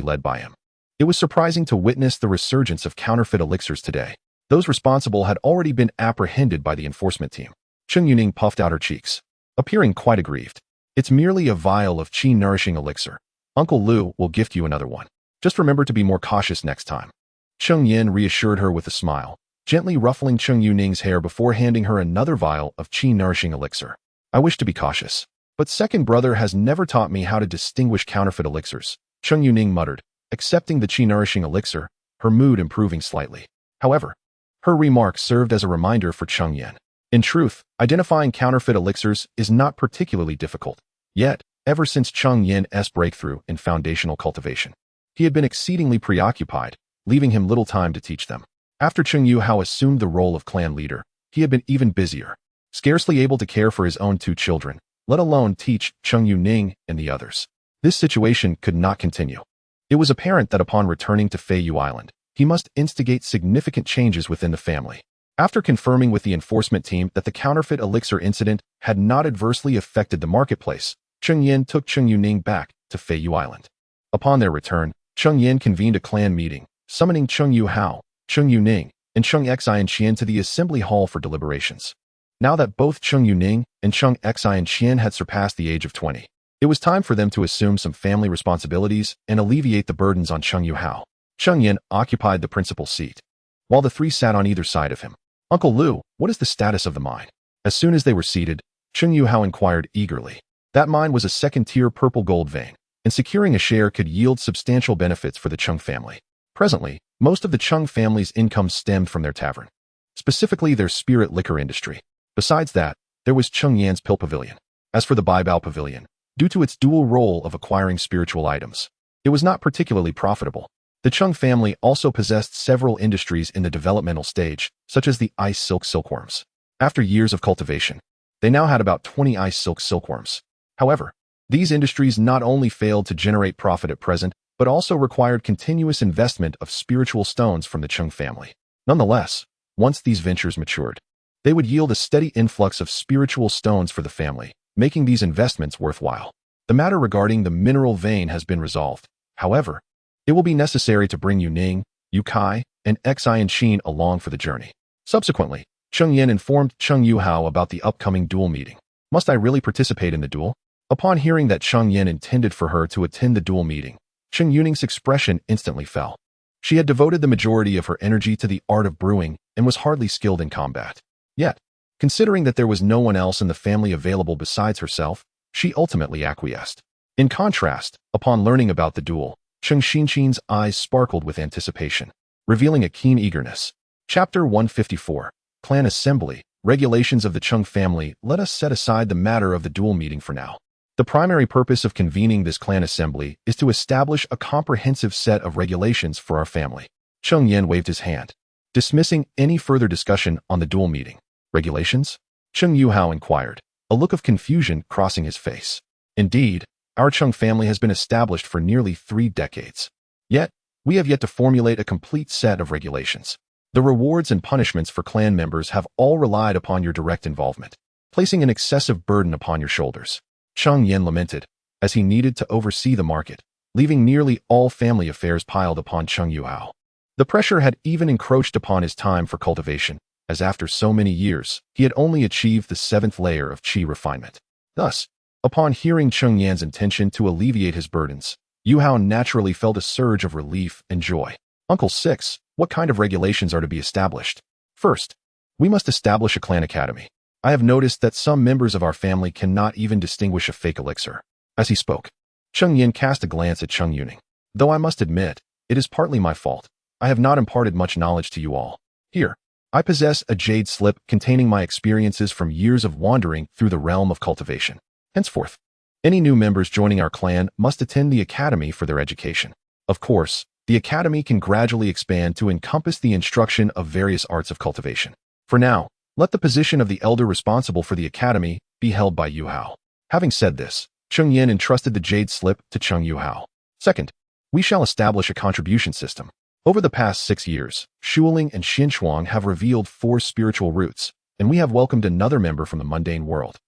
led by him. It was surprising to witness the resurgence of counterfeit elixirs today. Those responsible had already been apprehended by the enforcement team. Cheng Yuning puffed out her cheeks, appearing quite aggrieved. It's merely a vial of qi-nourishing elixir. Uncle Lu will gift you another one. Just remember to be more cautious next time. Cheng Yan reassured her with a smile, gently ruffling Cheng Yuning's hair before handing her another vial of qi-nourishing elixir. I wish to be cautious, but second brother has never taught me how to distinguish counterfeit elixirs, Cheng Yuning muttered, accepting the qi-nourishing elixir, her mood improving slightly. However, her remark served as a reminder for Cheng Yan. In truth, identifying counterfeit elixirs is not particularly difficult. Yet, ever since Cheng Yan's breakthrough in foundational cultivation, he had been exceedingly preoccupied, leaving him little time to teach them. After Cheng Yuhao assumed the role of clan leader, he had been even busier, scarcely able to care for his own two children, let alone teach Cheng Yuning and the others. This situation could not continue. It was apparent that upon returning to Feiyu Island, he must instigate significant changes within the family. After confirming with the enforcement team that the counterfeit elixir incident had not adversely affected the marketplace, Cheng Yan took Cheng Yuning back to Feiyu Island. Upon their return, Cheng Yan convened a clan meeting, summoning Cheng Yuhao, Cheng Yuning, and Cheng Xianqian to the assembly hall for deliberations. Now that both Cheng Yuning and Cheng Xianqian had surpassed the age of 20, it was time for them to assume some family responsibilities and alleviate the burdens on Cheng Yuhao. Cheng Yan occupied the principal seat, while the three sat on either side of him. Uncle Lu, what is the status of the mine? As soon as they were seated, Cheng Yuhao inquired eagerly. That mine was a second-tier purple gold vein, and securing a share could yield substantial benefits for the Cheng family. Presently, most of the Cheng family's income stemmed from their tavern, specifically their spirit liquor industry. Besides that, there was Cheng Yan's Pill Pavilion. As for the Baibao Pavilion, due to its dual role of acquiring spiritual items, it was not particularly profitable. The Cheng family also possessed several industries in the developmental stage, such as the ice silk silkworms. After years of cultivation, they now had about 20 ice silk silkworms. However, these industries not only failed to generate profit at present, but also required continuous investment of spiritual stones from the Cheng family. Nonetheless, once these ventures matured, they would yield a steady influx of spiritual stones for the family, making these investments worthwhile. The matter regarding the mineral vein has been resolved. However, it will be necessary to bring Yuning, Yukai, and Xianqin along for the journey. Subsequently, Cheng Yan informed Cheng Yuhao about the upcoming duel meeting. Must I really participate in the duel? Upon hearing that Cheng Yan intended for her to attend the duel meeting, Cheng Yuning's expression instantly fell. She had devoted the majority of her energy to the art of brewing and was hardly skilled in combat. Yet, considering that there was no one else in the family available besides herself, she ultimately acquiesced. In contrast, upon learning about the duel, Cheng Xinqin's eyes sparkled with anticipation, revealing a keen eagerness. Chapter 154, Clan Assembly, Regulations of the Cheng family. Let us set aside the matter of the duel meeting for now. The primary purpose of convening this clan assembly is to establish a comprehensive set of regulations for our family. Cheng Yan waved his hand, dismissing any further discussion on the duel meeting. Regulations? Cheng Yuhao inquired, a look of confusion crossing his face. Indeed, our Cheng family has been established for nearly 3 decades. Yet, we have yet to formulate a complete set of regulations. The rewards and punishments for clan members have all relied upon your direct involvement, placing an excessive burden upon your shoulders. Cheng Yan lamented, as he needed to oversee the market, leaving nearly all family affairs piled upon Cheng Yuhao. The pressure had even encroached upon his time for cultivation, as after so many years, he had only achieved the 7th layer of qi refinement. Thus, upon hearing Cheng Yan's intention to alleviate his burdens, Yuhao naturally felt a surge of relief and joy. Uncle 6, what kind of regulations are to be established? First, we must establish a clan academy. I have noticed that some members of our family cannot even distinguish a fake elixir. As he spoke, Cheng Yan cast a glance at Cheng Yuning. Though I must admit, it is partly my fault. I have not imparted much knowledge to you all. Here, I possess a jade slip containing my experiences from years of wandering through the realm of cultivation. Henceforth, any new members joining our clan must attend the academy for their education. Of course, the academy can gradually expand to encompass the instruction of various arts of cultivation. For now, let the position of the elder responsible for the academy be held by Yu Hao. Having said this, Cheng Yan entrusted the jade slip to Cheng Yu Hao. Second, we shall establish a contribution system. Over the past 6 years, Shuling and Xinchuang have revealed 4 spiritual roots, and we have welcomed another member from the mundane world,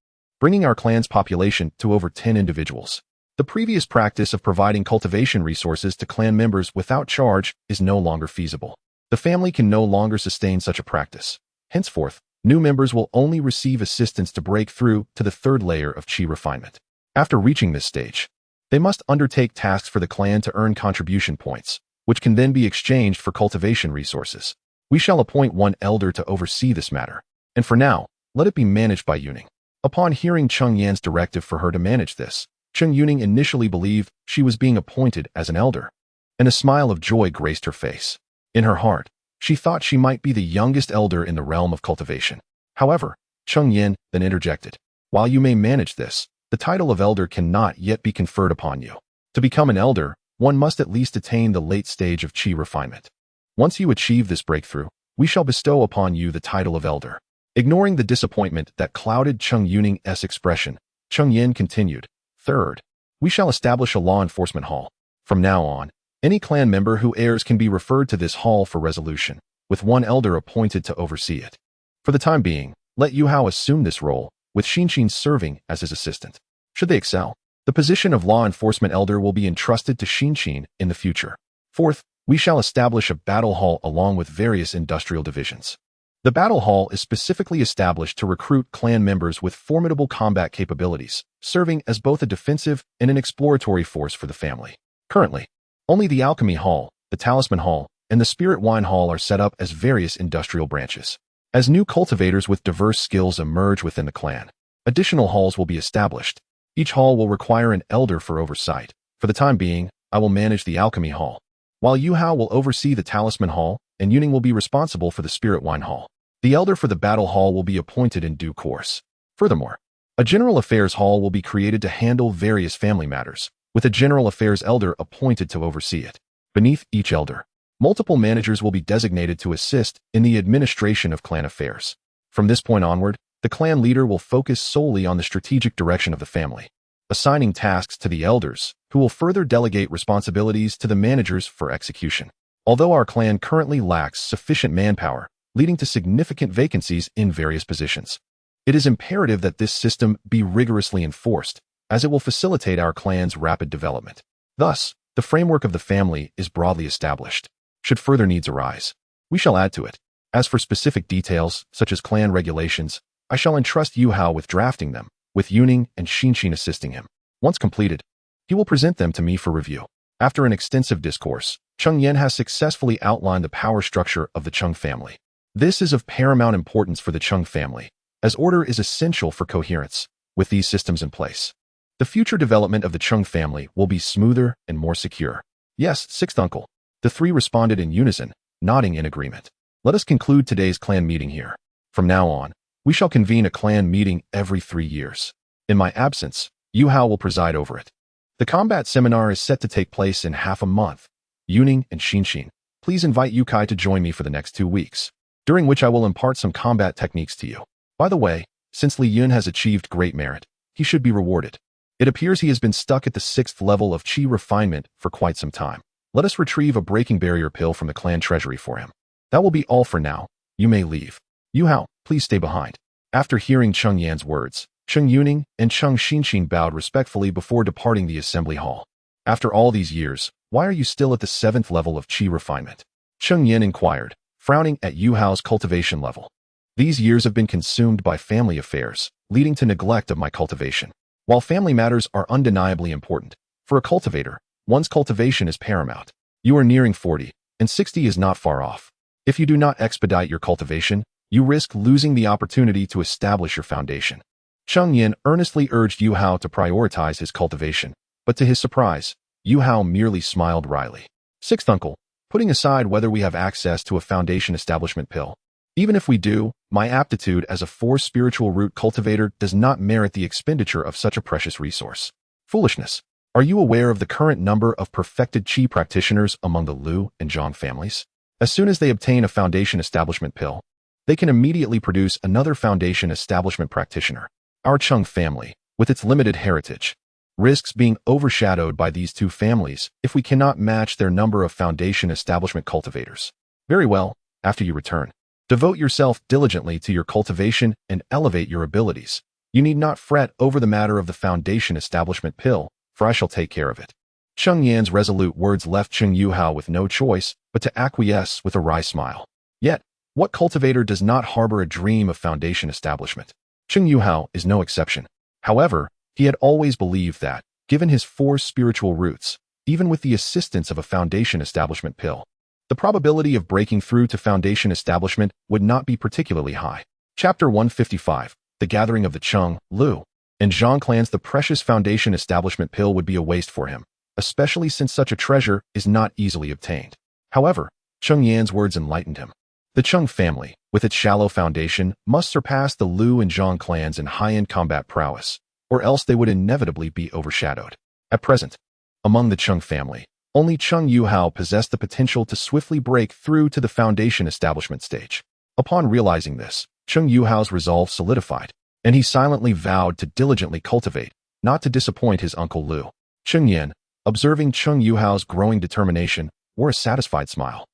bringing our clan's population to over 10 individuals. The previous practice of providing cultivation resources to clan members without charge is no longer feasible. The family can no longer sustain such a practice. Henceforth, new members will only receive assistance to break through to the 3rd layer of Qi refinement. After reaching this stage, they must undertake tasks for the clan to earn contribution points, which can then be exchanged for cultivation resources. We shall appoint one elder to oversee this matter, and for now, let it be managed by Yuning. Upon hearing Cheng Yan's directive for her to manage this, Cheng Yuning initially believed she was being appointed as an elder, and a smile of joy graced her face. In her heart, she thought she might be the youngest elder in the realm of cultivation. However, Cheng Yan then interjected, "While you may manage this, the title of elder cannot yet be conferred upon you. To become an elder, one must at least attain the late stage of Qi refinement. Once you achieve this breakthrough, we shall bestow upon you the title of elder." Ignoring the disappointment that clouded Cheng Yuning's expression, Cheng Yan continued, "Third, we shall establish a law enforcement hall. From now on, any clan member who errs can be referred to this hall for resolution, with one elder appointed to oversee it. For the time being, let Yu Hao assume this role, with Xinxin serving as his assistant. Should they excel, the position of law enforcement elder will be entrusted to Xinxin in the future. Fourth, we shall establish a battle hall along with various industrial divisions. The battle hall is specifically established to recruit clan members with formidable combat capabilities, serving as both a defensive and an exploratory force for the family. Currently, only the alchemy hall, the talisman hall, and the spirit wine hall are set up as various industrial branches. As new cultivators with diverse skills emerge within the clan, additional halls will be established. Each hall will require an elder for oversight. For the time being, I will manage the alchemy hall, while Yu Hao will oversee the talisman hall, and Yuning will be responsible for the spirit wine hall. The elder for the battle hall will be appointed in due course. Furthermore, a general affairs hall will be created to handle various family matters, with a general affairs elder appointed to oversee it. Beneath each elder, multiple managers will be designated to assist in the administration of clan affairs. From this point onward, the clan leader will focus solely on the strategic direction of the family, assigning tasks to the elders, who will further delegate responsibilities to the managers for execution. Although our clan currently lacks sufficient manpower, leading to significant vacancies in various positions, it is imperative that this system be rigorously enforced, as it will facilitate our clan's rapid development. Thus, the framework of the family is broadly established. Should further needs arise, we shall add to it. As for specific details, such as clan regulations, I shall entrust Yu Hao with drafting them, with Yuning and Xinxin assisting him. Once completed, he will present them to me for review. After an extensive discourse, Cheng Yan has successfully outlined the power structure of the Cheng family. This is of paramount importance for the Cheng family, as order is essential for coherence. With these systems in place, the future development of the Cheng family will be smoother and more secure. Yes, sixth uncle. The 3 responded in unison, nodding in agreement. Let us conclude today's clan meeting here. From now on, we shall convene a clan meeting every 3 years. In my absence, Yu Hao will preside over it. The combat seminar is set to take place in half a month. Yuning and Xinxin, please invite Yu Kai to join me for the next 2 weeks, during which I will impart some combat techniques to you. By the way, since Li Yun has achieved great merit, he should be rewarded. It appears he has been stuck at the 6th level of Qi refinement for quite some time. Let us retrieve a breaking barrier pill from the clan treasury for him. That will be all for now. You may leave. Yu Hao, please stay behind. After hearing Cheng Yan's words, Cheng Yuning and Cheng Xinxin bowed respectfully before departing the assembly hall. After all these years, why are you still at the 7th level of Qi refinement? Cheng Yan inquired, frowning at Yu Hao's cultivation level. These years have been consumed by family affairs, leading to neglect of my cultivation. While family matters are undeniably important, for a cultivator, one's cultivation is paramount. You are nearing 40, and 60 is not far off. If you do not expedite your cultivation, you risk losing the opportunity to establish your foundation. Cheng Yan earnestly urged Yu Hao to prioritize his cultivation, but to his surprise, Yu Hao merely smiled wryly. Sixth uncle, putting aside whether we have access to a foundation establishment pill. Even if we do, my aptitude as a force spiritual root cultivator does not merit the expenditure of such a precious resource. Foolishness. Are you aware of the current number of perfected Qi practitioners among the Liu and Zhang families? As soon as they obtain a foundation establishment pill, they can immediately produce another foundation establishment practitioner. Our Cheng family, with its limited heritage, risks being overshadowed by these two families if we cannot match their number of foundation establishment cultivators. Very well, after you return, devote yourself diligently to your cultivation and elevate your abilities. You need not fret over the matter of the foundation establishment pill, for I shall take care of it. Cheng Yan's resolute words left Cheng Yuhao with no choice but to acquiesce with a wry smile. Yet, what cultivator does not harbor a dream of foundation establishment? Cheng Yuhao is no exception. However, he had always believed that, given his four spiritual roots, even with the assistance of a foundation establishment pill, the probability of breaking through to foundation establishment would not be particularly high. Chapter 155, The Gathering of the Cheng, Liu, and Zhang clans. The precious foundation establishment pill would be a waste for him, especially since such a treasure is not easily obtained. However, Cheng Yan's words enlightened him. The Cheng family, with its shallow foundation, must surpass the Liu and Zhang clans in high-end combat prowess, or else they would inevitably be overshadowed. At present, among the Cheng family, only Cheng Yuhao possessed the potential to swiftly break through to the foundation establishment stage. Upon realizing this, Cheng Yuhao's resolve solidified, and he silently vowed to diligently cultivate, not to disappoint his uncle Liu. Cheng Yan, observing Cheng Yuhao's growing determination, wore a satisfied smile.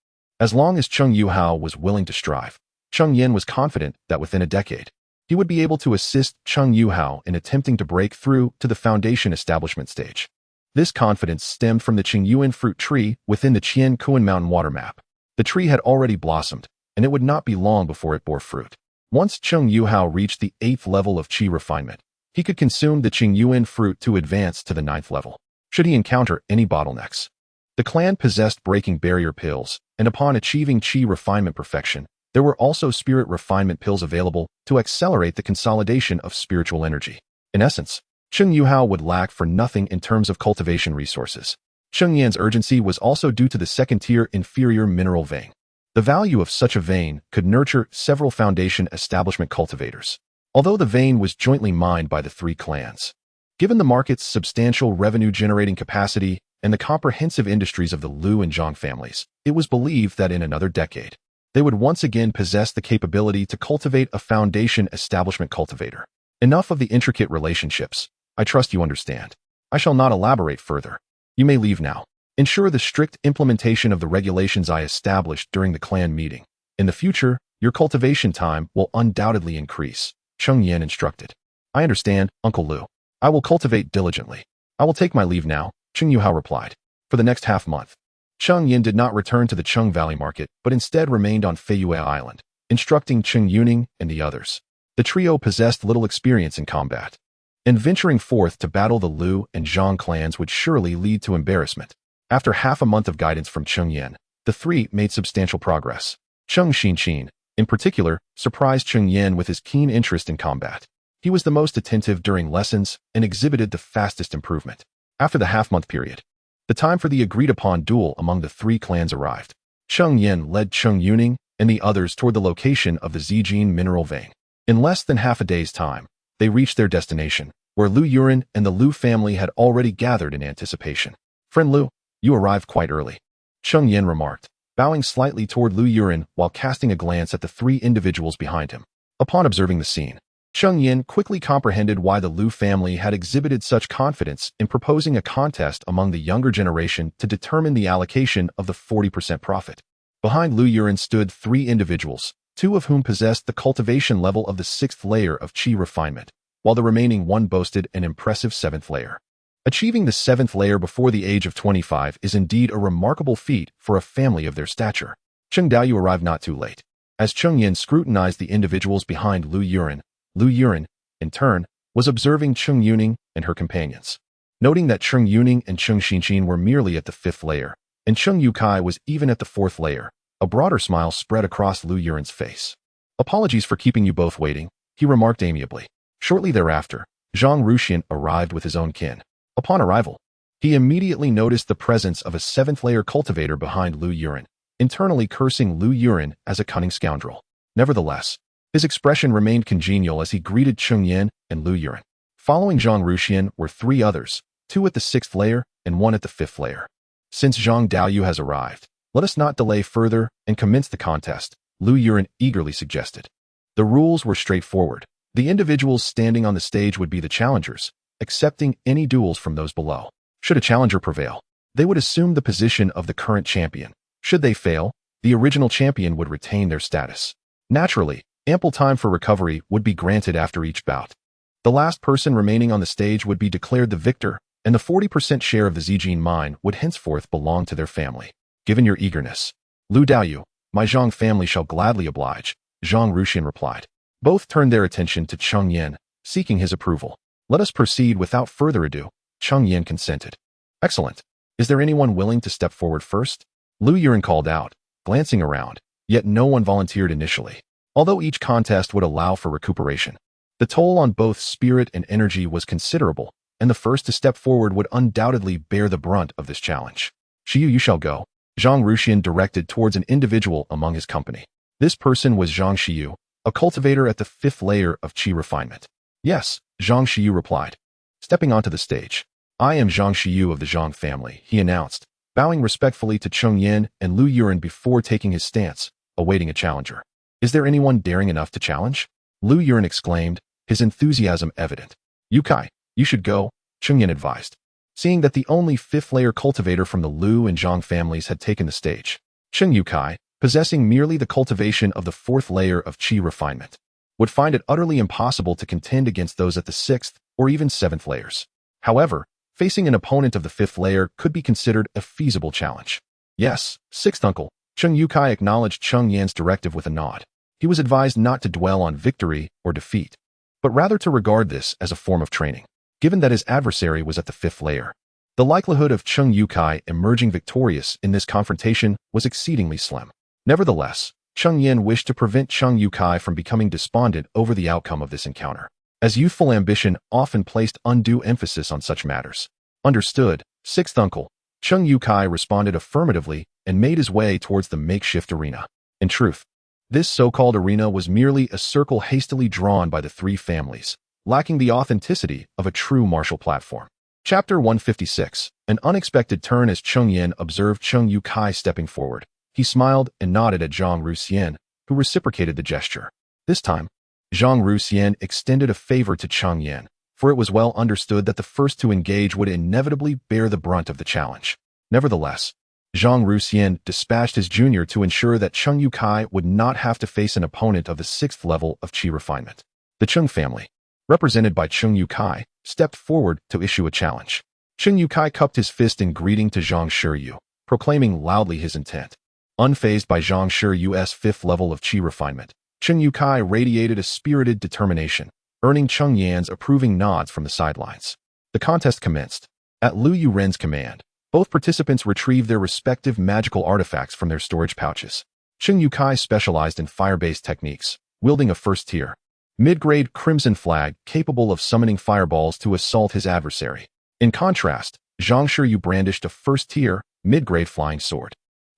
As long as Cheng Yuhao was willing to strive, Cheng Yan was confident that within a decade, he would be able to assist Cheng Yuhao in attempting to break through to the foundation establishment stage. This confidence stemmed from the Qingyuan fruit tree within the Qian Kuan Mountain water map. The tree had already blossomed, and it would not be long before it bore fruit. Once Cheng Yuhao reached the 8th level of Qi refinement, he could consume the Qingyuan fruit to advance to the 9th level, should he encounter any bottlenecks. The clan possessed breaking barrier pills, and upon achieving Qi refinement perfection, there were also spirit refinement pills available to accelerate the consolidation of spiritual energy. In essence, Cheng Yuhao would lack for nothing in terms of cultivation resources. Cheng Yan's urgency was also due to the second-tier inferior mineral vein. The value of such a vein could nurture several foundation establishment cultivators, although the vein was jointly mined by the three clans. Given the market's substantial revenue-generating capacity and the comprehensive industries of the Liu and Zhang families, it was believed that in another decade, they would once again possess the capability to cultivate a foundation establishment cultivator. Enough of the intricate relationships. I trust you understand. I shall not elaborate further. You may leave now. Ensure the strict implementation of the regulations I established during the clan meeting. In the future, your cultivation time will undoubtedly increase, Cheng Yan instructed. I understand, Uncle Liu. I will cultivate diligently. I will take my leave now, Cheng Yuhao replied. For the next half-month, Cheng Yan did not return to the Cheng Valley Market, but instead remained on Feiyue Island, instructing Cheng Yuning and the others. The trio possessed little experience in combat, and venturing forth to battle the Liu and Zhang clans would surely lead to embarrassment. After half a month of guidance from Cheng Yan, the three made substantial progress. Cheng Xinqin, in particular, surprised Cheng Yan with his keen interest in combat. He was the most attentive during lessons and exhibited the fastest improvement. After the half-month period, the time for the agreed-upon duel among the three clans arrived. Cheng Yan led Cheng Yuning and the others toward the location of the Zijin mineral vein. In less than half a day's time, they reached their destination, where Liu Yuren and the Liu family had already gathered in anticipation. Friend Liu, you arrived quite early, Cheng Yan remarked, bowing slightly toward Liu Yuren while casting a glance at the three individuals behind him. Upon observing the scene, Cheng Yan quickly comprehended why the Liu family had exhibited such confidence in proposing a contest among the younger generation to determine the allocation of the 40% profit. Behind Liu Yuren stood three individuals, two of whom possessed the cultivation level of the 6th layer of Qi refinement, while the remaining one boasted an impressive 7th layer. Achieving the 7th layer before the age of 25 is indeed a remarkable feat for a family of their stature. Cheng Daoyu arrived not too late. As Cheng Yan scrutinized the individuals behind Liu Yuren, in turn, was observing Cheng Yuning and her companions. Noting that Cheng Yuning and Cheng Xinqin were merely at the 5th layer, and Cheng Yukai was even at the 4th layer, a broader smile spread across Liu Yuren's face. Apologies for keeping you both waiting, he remarked amiably. Shortly thereafter, Zhang Ruxian arrived with his own kin. Upon arrival, he immediately noticed the presence of a 7th layer cultivator behind Liu Yuren, internally cursing Lu Yuren as a cunning scoundrel. Nevertheless, his expression remained congenial as he greeted Cheng Yan and Lu Yuren. Following Zhang Ruxian were 3 others, 2 at the 6th layer and 1 at the 5th layer. Since Zhang Daoyu has arrived, let us not delay further and commence the contest, Lu Yuren eagerly suggested. The rules were straightforward. The individuals standing on the stage would be the challengers, accepting any duels from those below. Should a challenger prevail, they would assume the position of the current champion. Should they fail, the original champion would retain their status. Naturally, ample time for recovery would be granted after each bout. The last person remaining on the stage would be declared the victor, and the 40% share of the Zijin mine would henceforth belong to their family. Given your eagerness, Lu Daoyu, my Zhang family shall gladly oblige, Zhang Ruxian replied. Both turned their attention to Cheng Yan, seeking his approval. Let us proceed without further ado, Cheng Yan consented. Excellent. Is there anyone willing to step forward first? Lu Yuren called out, glancing around, yet no one volunteered initially. Although each contest would allow for recuperation, the toll on both spirit and energy was considerable, and the first to step forward would undoubtedly bear the brunt of this challenge. Shiyu, you shall go, Zhang Ruxian directed towards an individual among his company. This person was Zhang Shiyu, a cultivator at the 5th layer of Qi refinement. Yes, Zhang Shiyu replied. Stepping onto the stage. I am Zhang Shiyu of the Zhang family, he announced, bowing respectfully to Cheng Yan and Lu Yuren before taking his stance, awaiting a challenger. Is there anyone daring enough to challenge? Lu Yuren exclaimed, his enthusiasm evident. Yukai, you should go, Cheng Yan advised. Seeing that the only 5th layer cultivator from the Lu and Zhang families had taken the stage, Cheng Yukai, possessing merely the cultivation of the 4th layer of Qi refinement, would find it utterly impossible to contend against those at the 6th or even 7th layers. However, facing an opponent of the 5th layer could be considered a feasible challenge. Yes, 6th uncle, Cheng Yukai acknowledged Cheng Yan's directive with a nod. He was advised not to dwell on victory or defeat, but rather to regard this as a form of training. Given that his adversary was at the 5th layer, the likelihood of Cheng Yukai emerging victorious in this confrontation was exceedingly slim. Nevertheless, Cheng Yan wished to prevent Cheng Yukai from becoming despondent over the outcome of this encounter, as youthful ambition often placed undue emphasis on such matters. Understood, 6th uncle, Cheng Yukai responded affirmatively and made his way towards the makeshift arena. In truth, this so-called arena was merely a circle hastily drawn by the 3 families, lacking the authenticity of a true martial platform. Chapter 156, an unexpected turn as Cheng Yan observed Cheng Yukai stepping forward. He smiled and nodded at Zhang Ruxian, who reciprocated the gesture. This time, Zhang Ruxian extended a favor to Cheng Yan, for it was well understood that the first to engage would inevitably bear the brunt of the challenge. Nevertheless, Zhang Ruxian dispatched his junior to ensure that Cheng Yukai would not have to face an opponent of the 6th level of Qi refinement. The Cheng family, represented by Cheng Yukai, stepped forward to issue a challenge. Cheng Yukai cupped his fist in greeting to Zhang Shiryu, proclaiming loudly his intent. Unfazed by Zhang Shiryu's 5th level of Qi refinement, Cheng Yukai radiated a spirited determination, earning Cheng Yan's approving nods from the sidelines. The contest commenced. At Lu Yuren's command, both participants retrieved their respective magical artifacts from their storage pouches. Cheng Yukai specialized in fire-based techniques, wielding a first-tier, mid-grade crimson flag capable of summoning fireballs to assault his adversary. In contrast, Zhang Shiryu brandished a first-tier, mid-grade flying sword.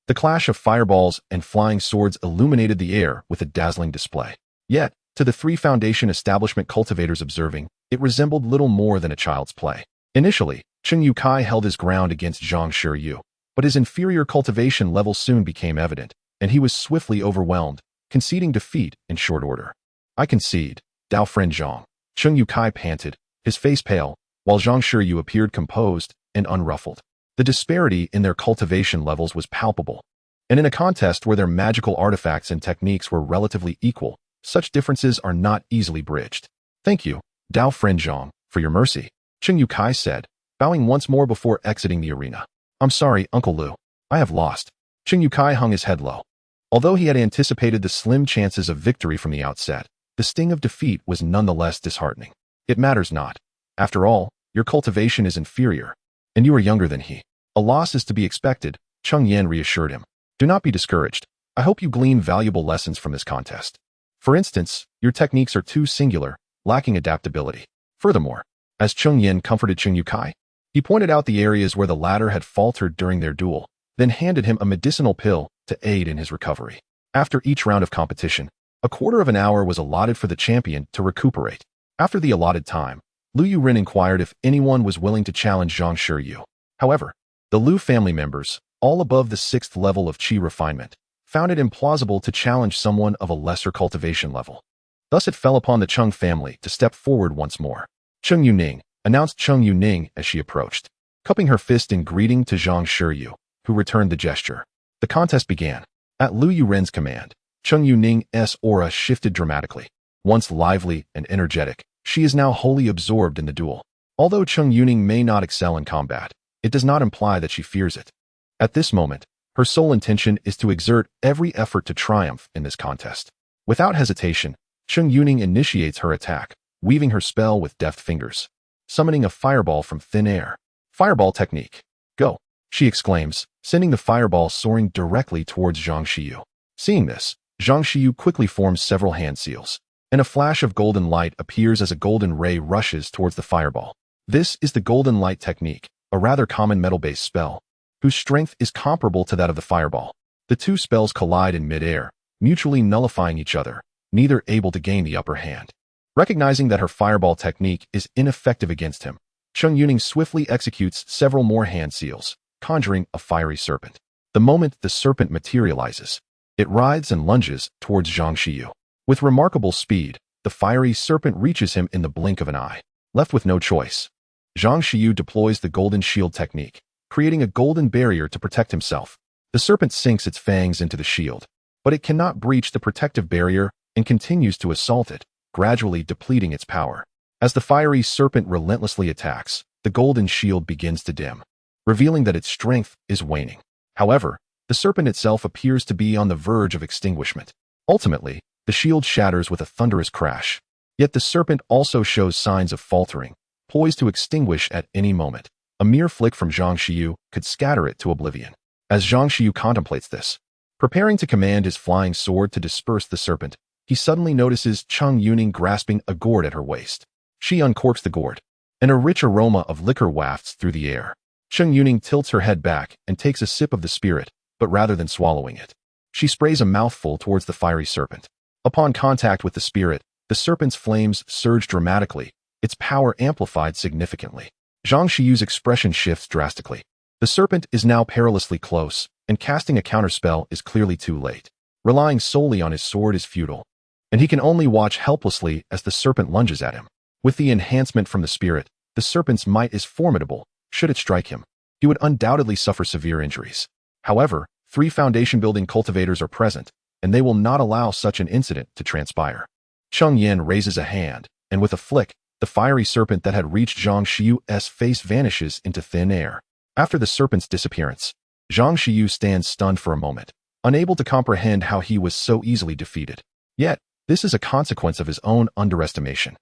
The clash of fireballs and flying swords illuminated the air with a dazzling display. Yet, to the 3 Foundation establishment cultivators observing, it resembled little more than a child's play. Initially, Cheng Yukai held his ground against Zhang Shiryu, but his inferior cultivation level soon became evident, and he was swiftly overwhelmed, conceding defeat in short order. I concede, Dao friend Zhang, Cheng Yukai panted, his face pale, while Zhang Shiryu appeared composed and unruffled. The disparity in their cultivation levels was palpable, and in a contest where their magical artifacts and techniques were relatively equal, such differences are not easily bridged. Thank you, Dao friend Zhang, for your mercy, Cheng Yukai said, bowing once more before exiting the arena. I'm sorry, Uncle Lu. I have lost. Cheng Yukai hung his head low. Although he had anticipated the slim chances of victory from the outset, the sting of defeat was nonetheless disheartening. It matters not. After all, your cultivation is inferior, and you are younger than he. A loss is to be expected, Cheng Yan reassured him. Do not be discouraged. I hope you glean valuable lessons from this contest. For instance, your techniques are too singular, lacking adaptability. Furthermore, as Cheng Yan comforted Cheng Yukai, he pointed out the areas where the latter had faltered during their duel, then handed him a medicinal pill to aid in his recovery. After each round of competition, a quarter of an hour was allotted for the champion to recuperate. After the allotted time, Lu Yuren inquired if anyone was willing to challenge Zhang Shiyu. However, the Lu family members, all above the 6th level of qi refinement, found it implausible to challenge someone of a lesser cultivation level. Thus it fell upon the Cheng family to step forward once more. Cheng Yuning, announced Cheng Yuning as she approached, cupping her fist in greeting to Zhang Shiyu, who returned the gesture. The contest began. At Lu Yuren's command, Cheng Yuning's aura shifted dramatically. Once lively and energetic, she is now wholly absorbed in the duel. Although Cheng Yuning may not excel in combat, it does not imply that she fears it. At this moment, her sole intention is to exert every effort to triumph in this contest. Without hesitation, Cheng Yuning initiates her attack, weaving her spell with deft fingers, summoning a fireball from thin air. Fireball technique. Go, she exclaims, sending the fireball soaring directly towards Zhang Shiyu. Seeing this, Zhang Shiyu quickly forms several hand seals, and a flash of golden light appears as a golden ray rushes towards the fireball. This is the golden light technique, a rather common metal-based spell, whose strength is comparable to that of the fireball. The two spells collide in mid-air, mutually nullifying each other, neither able to gain the upper hand. Recognizing that her fireball technique is ineffective against him, Cheng Yuning swiftly executes several more hand seals, conjuring a fiery serpent. The moment the serpent materializes, it writhes and lunges towards Zhang Shiyu. With remarkable speed, the fiery serpent reaches him in the blink of an eye. Left with no choice, Zhang Shiyu deploys the golden shield technique, creating a golden barrier to protect himself. The serpent sinks its fangs into the shield, but it cannot breach the protective barrier and continues to assault it, gradually depleting its power. As the fiery serpent relentlessly attacks, the golden shield begins to dim, revealing that its strength is waning. However, the serpent itself appears to be on the verge of extinguishment. Ultimately, the shield shatters with a thunderous crash. Yet the serpent also shows signs of faltering, poised to extinguish at any moment. A mere flick from Zhang Shiyu could scatter it to oblivion. As Zhang Shiyu contemplates this, preparing to command his flying sword to disperse the serpent, he suddenly notices Cheng Yuning grasping a gourd at her waist. She uncorks the gourd, and a rich aroma of liquor wafts through the air. Cheng Yuning tilts her head back and takes a sip of the spirit, but rather than swallowing it, she sprays a mouthful towards the fiery serpent. Upon contact with the spirit, the serpent's flames surge dramatically, its power amplified significantly. Zhang Shiyu's expression shifts drastically. The serpent is now perilously close, and casting a counterspell is clearly too late. Relying solely on his sword is futile, and he can only watch helplessly as the serpent lunges at him. With the enhancement from the spirit, the serpent's might is formidable. Should it strike him, he would undoubtedly suffer severe injuries. However, 3 foundation-building cultivators are present, and they will not allow such an incident to transpire. Cheng Yan raises a hand, and with a flick, the fiery serpent that had reached Zhang Shiyu's face vanishes into thin air. After the serpent's disappearance, Zhang Shiyu stands stunned for a moment, unable to comprehend how he was so easily defeated. Yet, this is a consequence of his own underestimation.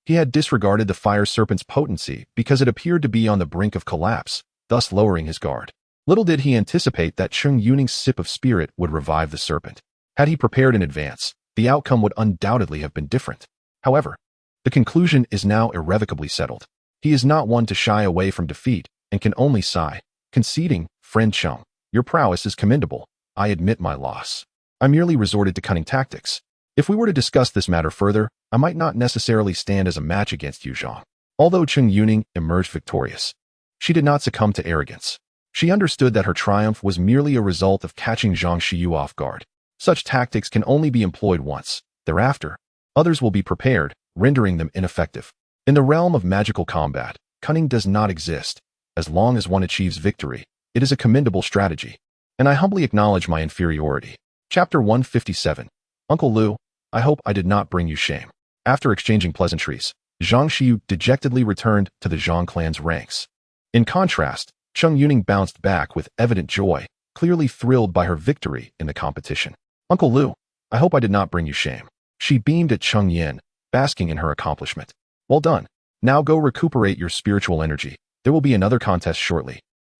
He had disregarded the fire serpent's potency because it appeared to be on the brink of collapse, thus lowering his guard. Little did he anticipate that Cheng Yuning's sip of spirit would revive the serpent. Had he prepared in advance, the outcome would undoubtedly have been different. However, the conclusion is now irrevocably settled. He is not one to shy away from defeat and can only sigh, conceding, "Friend Cheng, your prowess is commendable. I admit my loss. I merely resorted to cunning tactics. If we were to discuss this matter further, I might not necessarily stand as a match against you, Zhang." Although Cheng Yuning emerged victorious, she did not succumb to arrogance. She understood that her triumph was merely a result of catching Zhang Shiyu off guard. Such tactics can only be employed once. Thereafter, others will be prepared, rendering them ineffective. In the realm of magical combat, cunning does not exist. As long as one achieves victory, it is a commendable strategy, and I humbly acknowledge my inferiority. Chapter 157. Uncle Lu, I hope I did not bring you shame. After exchanging pleasantries, Zhang Shiyu dejectedly returned to the Zhang clan's ranks. In contrast, Cheng Yuning bounced back with evident joy, clearly thrilled by her victory in the competition. Uncle Lu, I hope I did not bring you shame. She beamed at Cheng Yan, basking in her accomplishment. Well done. Now go recuperate your spiritual energy. There will be another contest shortly.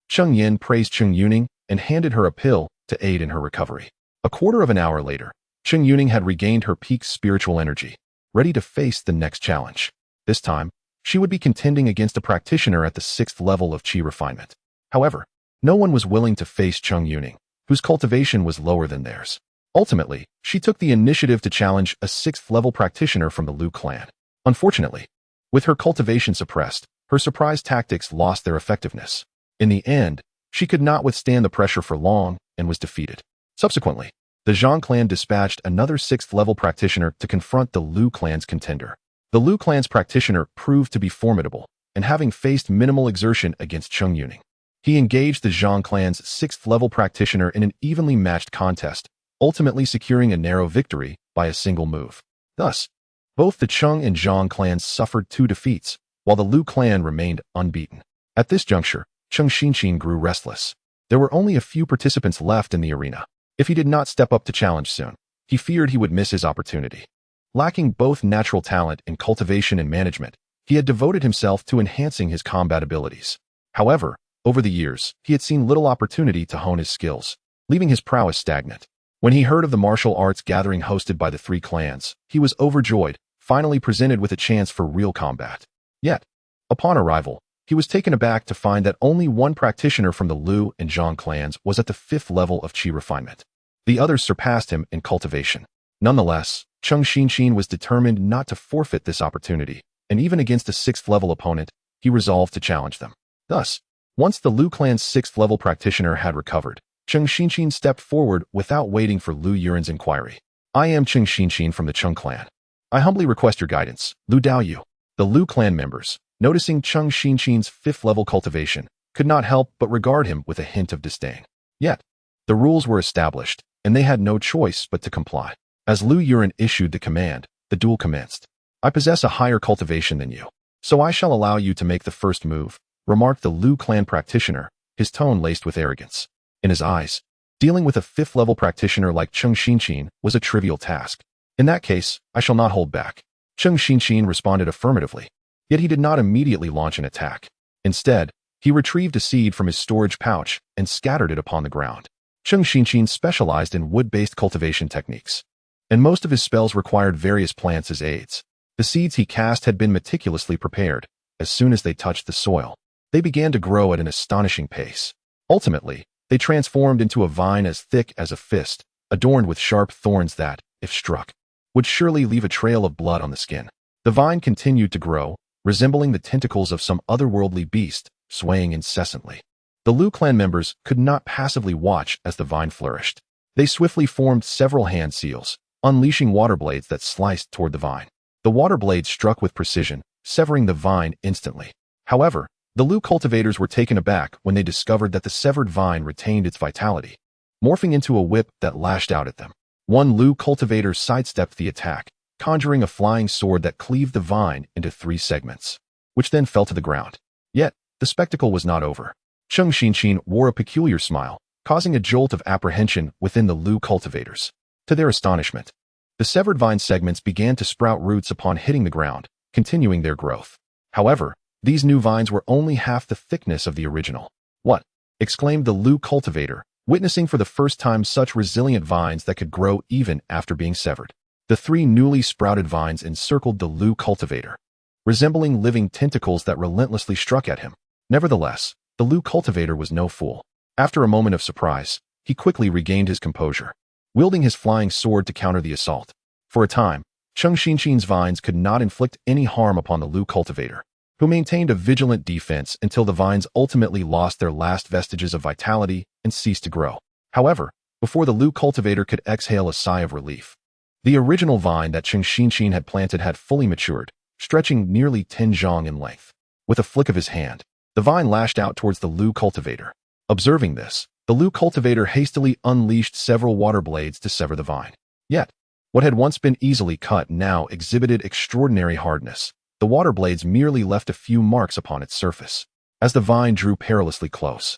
Cheng Yan praised Cheng Yuning and handed her a pill to aid in her recovery. A quarter of an hour later, Cheng Yuning had regained her peak spiritual energy, ready to face the next challenge. This time, she would be contending against a practitioner at the 6th level of qi refinement. However, no one was willing to face Cheng Yuning, whose cultivation was lower than theirs. Ultimately, she took the initiative to challenge a 6th-level practitioner from the Lu clan. Unfortunately, with her cultivation suppressed, her surprise tactics lost their effectiveness. In the end, she could not withstand the pressure for long and was defeated. Subsequently, the Zhang clan dispatched another 6th-level practitioner to confront the Lu clan's contender. The Lu clan's practitioner proved to be formidable, and having faced minimal exertion against Cheng Yan, he engaged the Zhang clan's 6th-level practitioner in an evenly matched contest, ultimately securing a narrow victory by a single move. Thus, both the Cheng and Zhang clans suffered 2 defeats, while the Lu clan remained unbeaten. At this juncture, Cheng Xinqin grew restless. There were only a few participants left in the arena. If he did not step up to challenge soon, he feared he would miss his opportunity. Lacking both natural talent in cultivation and management, he had devoted himself to enhancing his combat abilities. However, over the years, he had seen little opportunity to hone his skills, leaving his prowess stagnant. When he heard of the martial arts gathering hosted by the 3 clans, he was overjoyed, finally presented with a chance for real combat. Yet, upon arrival, he was taken aback to find that only one practitioner from the Lu and Zhang clans was at the 5th level of qi refinement. The others surpassed him in cultivation. Nonetheless, Cheng Xinqin was determined not to forfeit this opportunity, and even against a 6th-level opponent, he resolved to challenge them. Thus, once the Lu clan's 6th-level practitioner had recovered, Cheng Xinqin stepped forward without waiting for Lu Yuren's inquiry. "I am Cheng Xinqin from the Cheng clan. I humbly request your guidance, Lu Daoyu." The Lu clan members, noticing Cheng Xinqin's 5th-level cultivation, could not help but regard him with a hint of disdain. Yet, the rules were established, and they had no choice but to comply. As Lu Yuren issued the command, the duel commenced. "I possess a higher cultivation than you, so I shall allow you to make the first move," remarked the Lu clan practitioner, his tone laced with arrogance. In his eyes, dealing with a 5th-level practitioner like Cheng Xinqin was a trivial task. "In that case, I shall not hold back." Cheng Xinqin responded affirmatively, yet he did not immediately launch an attack. Instead, he retrieved a seed from his storage pouch and scattered it upon the ground. Cheng Xinqin specialized in wood-based cultivation techniques, and most of his spells required various plants as aids. The seeds he cast had been meticulously prepared. As soon as they touched the soil, they began to grow at an astonishing pace. Ultimately, they transformed into a vine as thick as a fist, adorned with sharp thorns that, if struck, would surely leave a trail of blood on the skin. The vine continued to grow, resembling the tentacles of some otherworldly beast, swaying incessantly. The Lu clan members could not passively watch as the vine flourished. They swiftly formed several hand seals, unleashing water blades that sliced toward the vine. The water blades struck with precision, severing the vine instantly. However, the Lu cultivators were taken aback when they discovered that the severed vine retained its vitality, morphing into a whip that lashed out at them. One Lu cultivator sidestepped the attack, conjuring a flying sword that cleaved the vine into 3 segments, which then fell to the ground. Yet, the spectacle was not over. Cheng Xinqin wore a peculiar smile, causing a jolt of apprehension within the Lu cultivators. To their astonishment, the severed vine segments began to sprout roots upon hitting the ground, continuing their growth. However, these new vines were only half the thickness of the original. "What?" exclaimed the Lu cultivator, witnessing for the first time such resilient vines that could grow even after being severed. The 3 newly sprouted vines encircled the Lu cultivator, resembling living tentacles that relentlessly struck at him. Nevertheless, the Lu cultivator was no fool. After a moment of surprise, he quickly regained his composure, wielding his flying sword to counter the assault. For a time, Cheng Xinqin's vines could not inflict any harm upon the Lu cultivator, who maintained a vigilant defense until the vines ultimately lost their last vestiges of vitality and ceased to grow. However, before the Lu cultivator could exhale a sigh of relief, the original vine that Cheng Xinqin had planted had fully matured, stretching nearly 10 zhang in length. With a flick of his hand, the vine lashed out towards the Lu cultivator. Observing this, the Lu cultivator hastily unleashed several water blades to sever the vine. Yet, what had once been easily cut now exhibited extraordinary hardness. The water blades merely left a few marks upon its surface. As the vine drew perilously close,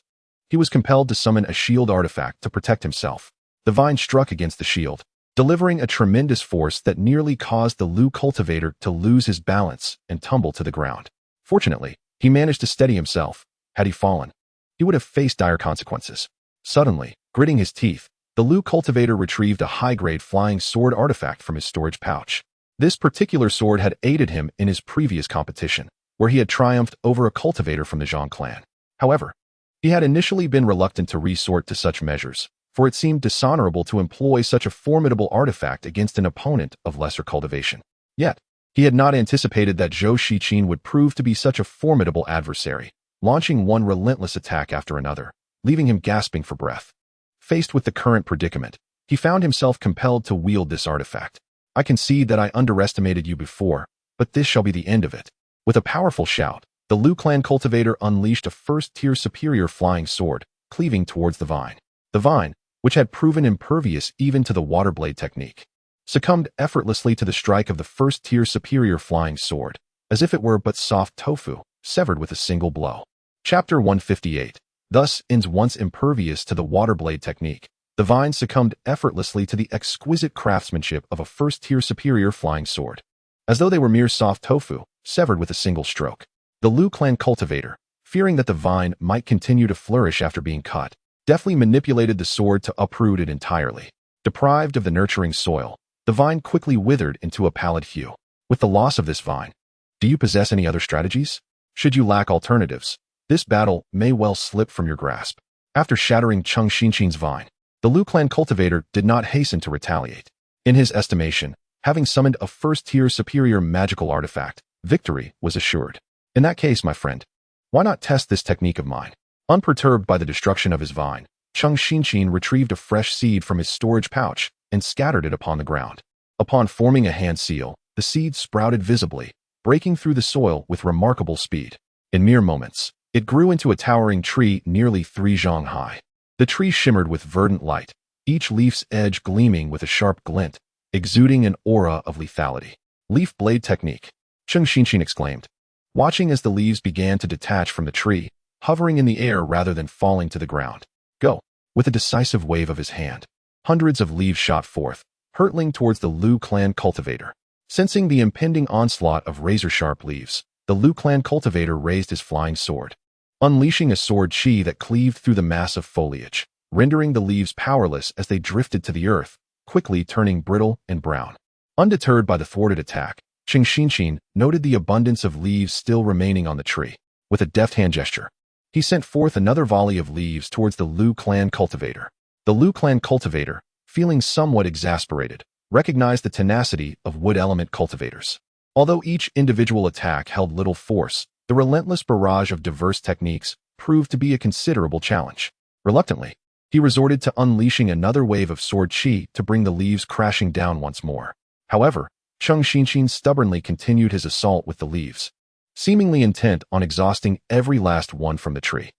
he was compelled to summon a shield artifact to protect himself. The vine struck against the shield, delivering a tremendous force that nearly caused the Lu cultivator to lose his balance and tumble to the ground. Fortunately, he managed to steady himself. Had he fallen, he would have faced dire consequences. Suddenly, gritting his teeth, the Lu cultivator retrieved a high-grade flying sword artifact from his storage pouch. This particular sword had aided him in his previous competition, where he had triumphed over a cultivator from the Zhang clan. However, he had initially been reluctant to resort to such measures, for it seemed dishonorable to employ such a formidable artifact against an opponent of lesser cultivation. Yet, he had not anticipated that Zhou Shiqin would prove to be such a formidable adversary, launching one relentless attack after another, leaving him gasping for breath. Faced with the current predicament, he found himself compelled to wield this artifact. I concede that I underestimated you before, but this shall be the end of it. With a powerful shout, the Liu clan cultivator unleashed a first-tier superior flying sword, cleaving towards the vine. The vine, which had proven impervious even to the water blade technique, succumbed effortlessly to the strike of the first-tier superior flying sword, as if it were but soft tofu, severed with a single blow. Chapter 158. Thus ends once impervious to the water blade technique. The vine succumbed effortlessly to the exquisite craftsmanship of a first-tier superior flying sword, as though they were mere soft tofu, severed with a single stroke. The Liu clan cultivator, fearing that the vine might continue to flourish after being cut, deftly manipulated the sword to uproot it entirely. Deprived of the nurturing soil, the vine quickly withered into a pallid hue. With the loss of this vine, do you possess any other strategies? Should you lack alternatives, this battle may well slip from your grasp. After shattering Cheng Xinqin's vine, the Liu clan cultivator did not hasten to retaliate. In his estimation, having summoned a first-tier superior magical artifact, victory was assured. In that case, my friend, why not test this technique of mine? Unperturbed by the destruction of his vine, Cheng Xinqin retrieved a fresh seed from his storage pouch and scattered it upon the ground. Upon forming a hand seal, the seed sprouted visibly, breaking through the soil with remarkable speed. In mere moments, it grew into a towering tree nearly 3 zhang high. The tree shimmered with verdant light, each leaf's edge gleaming with a sharp glint, exuding an aura of lethality. Leaf blade technique, Cheng Xinqin exclaimed, watching as the leaves began to detach from the tree, hovering in the air rather than falling to the ground. Go! With a decisive wave of his hand, hundreds of leaves shot forth, hurtling towards the Liu clan cultivator. Sensing the impending onslaught of razor-sharp leaves, the Liu clan cultivator raised his flying sword, unleashing a sword chi that cleaved through the mass of foliage, rendering the leaves powerless as they drifted to the earth, quickly turning brittle and brown. Undeterred by the thwarted attack, Cheng Xinqin noted the abundance of leaves still remaining on the tree. With a deft hand gesture, he sent forth another volley of leaves towards the Liu clan cultivator. The Liu clan cultivator, feeling somewhat exasperated, recognized the tenacity of wood element cultivators. Although each individual attack held little force, the relentless barrage of diverse techniques proved to be a considerable challenge. Reluctantly, he resorted to unleashing another wave of sword chi to bring the leaves crashing down once more. However, Cheng Xinqin stubbornly continued his assault with the leaves, seemingly intent on exhausting every last one from the tree.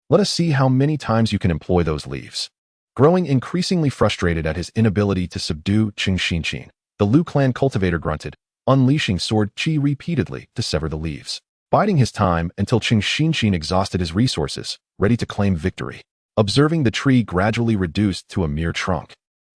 Let us see how many times you can employ those leaves. Growing increasingly frustrated at his inability to subdue Cheng Xinqin, the Liu clan cultivator grunted, unleashing sword chi repeatedly to sever the leaves, biding his time until Cheng Xinqin exhausted his resources, ready to claim victory. Observing the tree gradually reduced to a mere trunk,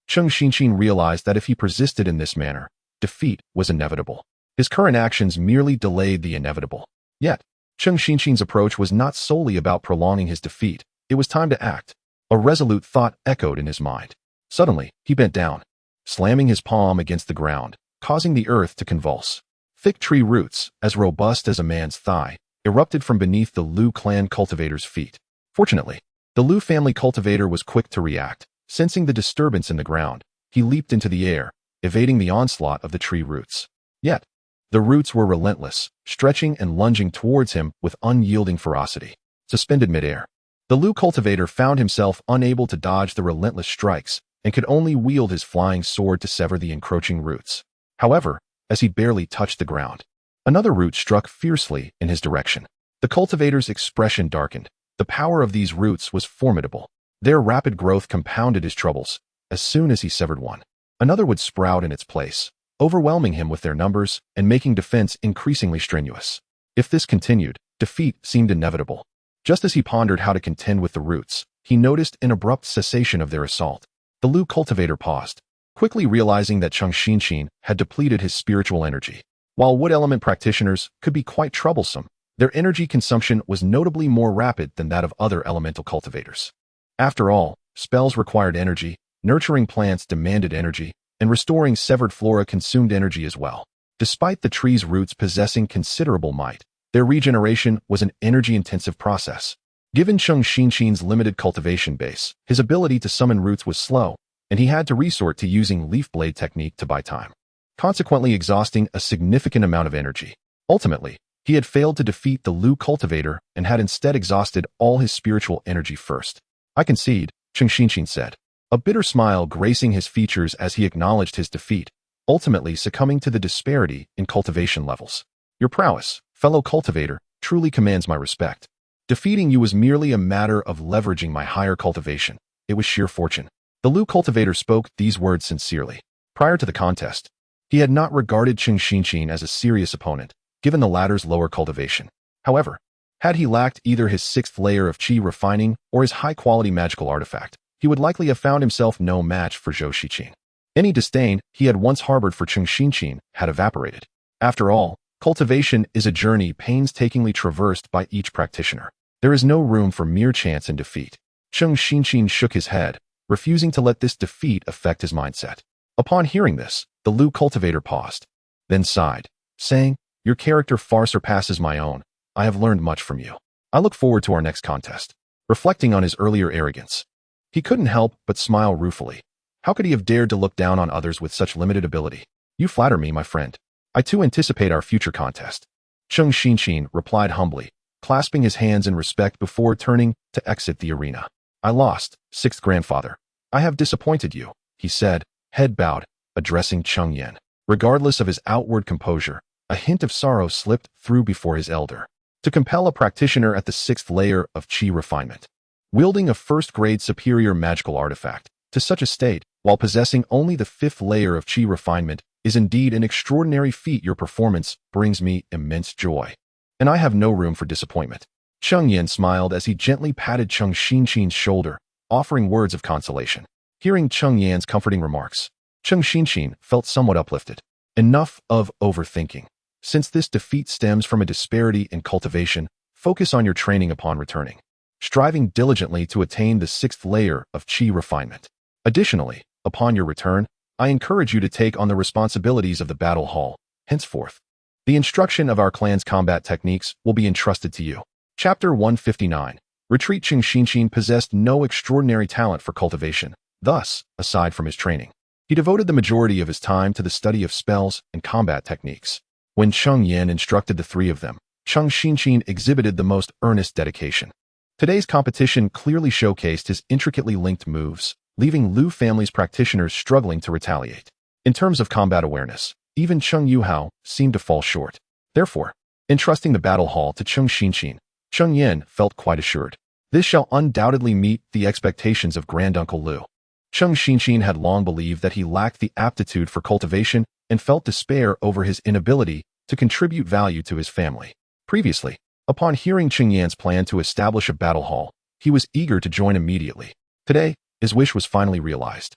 Cheng Xinqin realized that if he persisted in this manner, defeat was inevitable. His current actions merely delayed the inevitable. Yet, Cheng Xinqin's approach was not solely about prolonging his defeat. It was time to act. A resolute thought echoed in his mind. Suddenly, he bent down, slamming his palm against the ground, causing the earth to convulse. Thick tree roots, as robust as a man's thigh, erupted from beneath the Liu clan cultivator's feet. Fortunately, the Liu family cultivator was quick to react. Sensing the disturbance in the ground, he leaped into the air, evading the onslaught of the tree roots. Yet, the roots were relentless, stretching and lunging towards him with unyielding ferocity. Suspended midair, the Liu cultivator found himself unable to dodge the relentless strikes and could only wield his flying sword to sever the encroaching roots. However, as he barely touched the ground, another root struck fiercely in his direction. The cultivator's expression darkened. The power of these roots was formidable. Their rapid growth compounded his troubles. As soon as he severed one, another would sprout in its place, overwhelming him with their numbers and making defense increasingly strenuous. If this continued, defeat seemed inevitable. Just as he pondered how to contend with the roots, he noticed an abrupt cessation of their assault. The Liu cultivator paused, quickly realizing that Cheng Xinqin had depleted his spiritual energy. While wood element practitioners could be quite troublesome, their energy consumption was notably more rapid than that of other elemental cultivators. After all, spells required energy, nurturing plants demanded energy, and restoring severed flora consumed energy as well. Despite the tree's roots possessing considerable might, their regeneration was an energy-intensive process. Given Cheng Xinqin's limited cultivation base, his ability to summon roots was slow, and he had to resort to using leaf blade technique to buy time, consequently exhausting a significant amount of energy. Ultimately, he had failed to defeat the Lu cultivator and had instead exhausted all his spiritual energy first. I concede, Cheng Xinqin said, a bitter smile gracing his features as he acknowledged his defeat, ultimately succumbing to the disparity in cultivation levels. Your prowess, fellow cultivator, truly commands my respect. Defeating you was merely a matter of leveraging my higher cultivation. It was sheer fortune. The Lu cultivator spoke these words sincerely. Prior to the contest, he had not regarded Cheng Xinqin as a serious opponent, given the latter's lower cultivation. However, had he lacked either his 6th layer of qi refining or his high-quality magical artifact, he would likely have found himself no match for Zhou Shiqing. Any disdain he had once harbored for Cheng Xinqin had evaporated. After all, cultivation is a journey painstakingly traversed by each practitioner. There is no room for mere chance and defeat. Cheng Xinqin shook his head, refusing to let this defeat affect his mindset. Upon hearing this, the Lu cultivator paused, then sighed, saying, "Your character far surpasses my own. I have learned much from you. I look forward to our next contest." Reflecting on his earlier arrogance, he couldn't help but smile ruefully. How could he have dared to look down on others with such limited ability? "You flatter me, my friend. I too anticipate our future contest." Cheng Xinqin replied humbly, clasping his hands in respect before turning to exit the arena. "I lost, 6th grandfather. I have disappointed you," he said, head bowed, addressing Cheng Yan. Regardless of his outward composure, a hint of sorrow slipped through before his elder. To compel a practitioner at the 6th layer of qi refinement, wielding a 1st-grade superior magical artifact, to such a state, while possessing only the 5th layer of qi refinement, is indeed an extraordinary feat. Your performance brings me immense joy, and I have no room for disappointment. Cheng Yan smiled as he gently patted Cheng Xinqin's shoulder, offering words of consolation. Hearing Cheng Yan's comforting remarks, Cheng Xinqin felt somewhat uplifted. Enough of overthinking. Since this defeat stems from a disparity in cultivation, focus on your training upon returning, striving diligently to attain the 6th layer of qi refinement. Additionally, upon your return, I encourage you to take on the responsibilities of the battle hall. Henceforth, the instruction of our clan's combat techniques will be entrusted to you. Chapter 159. Retreat. Cheng Xinqin possessed no extraordinary talent for cultivation. Thus, aside from his training, he devoted the majority of his time to the study of spells and combat techniques. When Cheng Yan instructed the three of them, Cheng Xinqin exhibited the most earnest dedication. Today's competition clearly showcased his intricately linked moves, leaving Lu family's practitioners struggling to retaliate. In terms of combat awareness, even Cheng Yuhao seemed to fall short. Therefore, entrusting the battle hall to Cheng Xinqin, Cheng Yan felt quite assured. This shall undoubtedly meet the expectations of Granduncle Lu. Cheng Xinqin had long believed that he lacked the aptitude for cultivation and felt despair over his inability to contribute value to his family. Previously, upon hearing Cheng Yan's plan to establish a battle hall, he was eager to join immediately. Today, his wish was finally realized.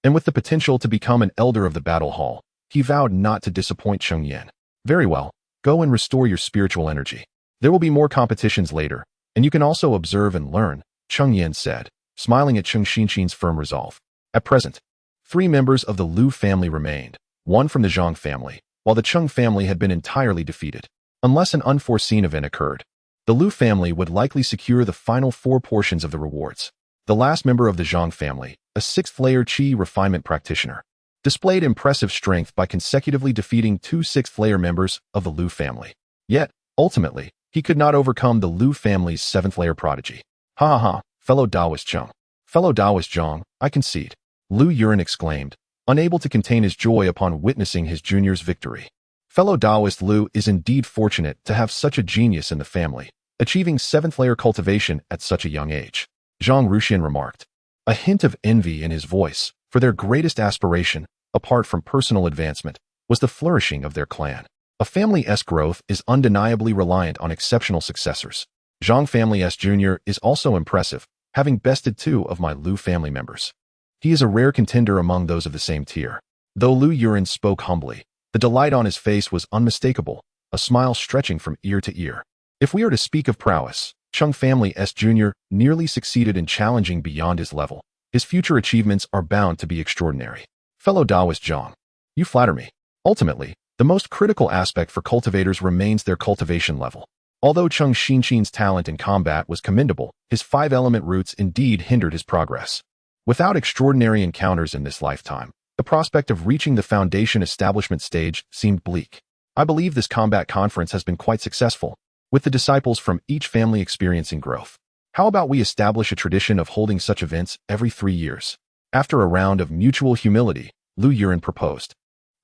And with the potential to become an elder of the battle hall, he vowed not to disappoint Cheng Yan. "Very well, go and restore your spiritual energy. There will be more competitions later, and you can also observe and learn," Cheng Yan said, smiling at Cheng Xinqin's firm resolve. At present, 3 members of the Lu family remained, 1 from the Zhang family, while the Cheng family had been entirely defeated. Unless an unforeseen event occurred, the Lu family would likely secure the final 4 portions of the rewards. The last member of the Zhang family, a 6th-layer qi refinement practitioner, displayed impressive strength by consecutively defeating 2 6th-layer members of the Lu family. Yet, ultimately, he could not overcome the Lu family's 7th-layer prodigy. "Ha ha ha, fellow Taoist Zhang. Fellow Taoist Zhang, I concede," Lu Yuren exclaimed, unable to contain his joy upon witnessing his junior's victory. Fellow Taoist Lu is indeed fortunate to have such a genius in the family, achieving 7th-layer cultivation at such a young age, Zhang Ruxian remarked, a hint of envy in his voice, for their greatest aspiration, apart from personal advancement, was the flourishing of their clan. A family's growth is undeniably reliant on exceptional successors. Zhang family's junior is also impressive, having bested 2 of my Lu family members. He is a rare contender among those of the same tier. Though Lu Yuren spoke humbly, the delight on his face was unmistakable, a smile stretching from ear to ear. If we are to speak of prowess, Cheng family's junior nearly succeeded in challenging beyond his level. His future achievements are bound to be extraordinary. Fellow Taoist Zhang, you flatter me. Ultimately, the most critical aspect for cultivators remains their cultivation level. Although Cheng Xinqian's talent in combat was commendable, his five-element roots indeed hindered his progress. Without extraordinary encounters in this lifetime, the prospect of reaching the foundation establishment stage seemed bleak. I believe this combat conference has been quite successful, with the disciples from each family experiencing growth. How about we establish a tradition of holding such events every 3 years? After a round of mutual humility, Lu Yuran proposed.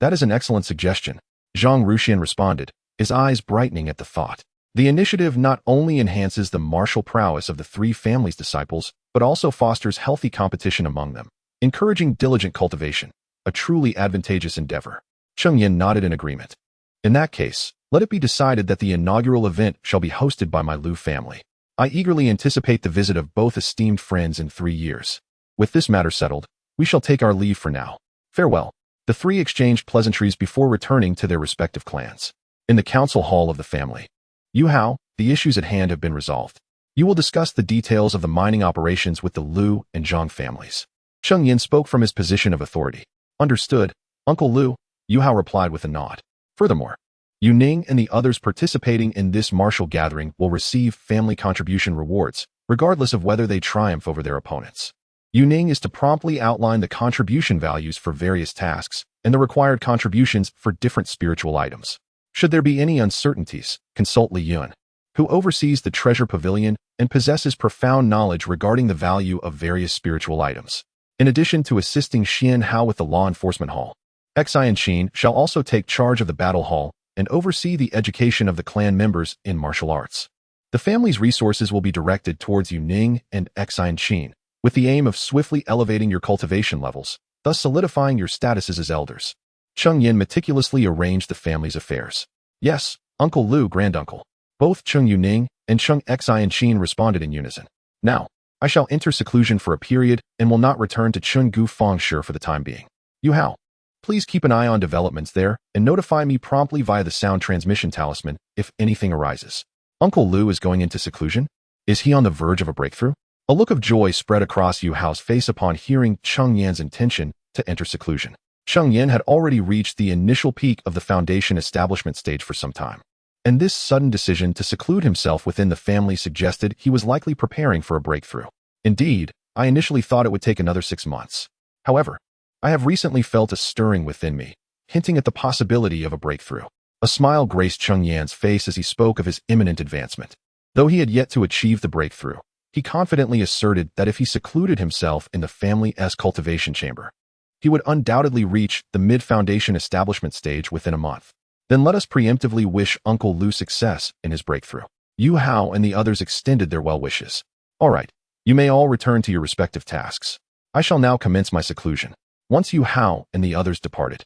That is an excellent suggestion, Zhang Ruxian responded, his eyes brightening at the thought. The initiative not only enhances the martial prowess of the three families' disciples, but also fosters healthy competition among them, encouraging diligent cultivation, a truly advantageous endeavor. Cheng Yan nodded in agreement. In that case, let it be decided that the inaugural event shall be hosted by my Lu family. I eagerly anticipate the visit of both esteemed friends in 3 years. With this matter settled, we shall take our leave for now. Farewell. The three exchanged pleasantries before returning to their respective clans. In the council hall of the family. Yu Hao, the issues at hand have been resolved. You will discuss the details of the mining operations with the Lu and Zhang families. Cheng Yan spoke from his position of authority. Understood, Uncle Lu, Yu Hao replied with a nod. Furthermore, Yu Ning and the others participating in this martial gathering will receive family contribution rewards, regardless of whether they triumph over their opponents. Yu Ning is to promptly outline the contribution values for various tasks and the required contributions for different spiritual items. Should there be any uncertainties, consult Li Yun, who oversees the treasure pavilion and possesses profound knowledge regarding the value of various spiritual items. In addition to assisting Xian Hao with the law enforcement hall, Xian Qin shall also take charge of the battle hall and oversee the education of the clan members in martial arts. The family's resources will be directed towards Yu Ning and Xian Qin, with the aim of swiftly elevating your cultivation levels, thus solidifying your statuses as elders. Cheng Yan meticulously arranged the family's affairs. Yes, Uncle Lu, Granduncle. Both Cheng Yu Ning and Cheng Xian Qin responded in unison. Now, I shall enter seclusion for a period and will not return to Chun Gu Fengshi for the time being. Yu Hao, please keep an eye on developments there and notify me promptly via the sound transmission talisman if anything arises. Uncle Lu is going into seclusion? Is he on the verge of a breakthrough? A look of joy spread across Yu Hao's face upon hearing Cheng Yan's intention to enter seclusion. Cheng Yan had already reached the initial peak of the foundation establishment stage for some time, and this sudden decision to seclude himself within the family suggested he was likely preparing for a breakthrough. Indeed, I initially thought it would take another 6 months. However, I have recently felt a stirring within me, hinting at the possibility of a breakthrough. A smile graced Cheng Yan's face as he spoke of his imminent advancement. Though he had yet to achieve the breakthrough, he confidently asserted that if he secluded himself in the family's cultivation chamber, he would undoubtedly reach the mid-foundation establishment stage within a month. Then let us preemptively wish Uncle Lu success in his breakthrough. Yu Hao and the others extended their well wishes. All right, you may all return to your respective tasks. I shall now commence my seclusion. Once Yu Hao and the others departed,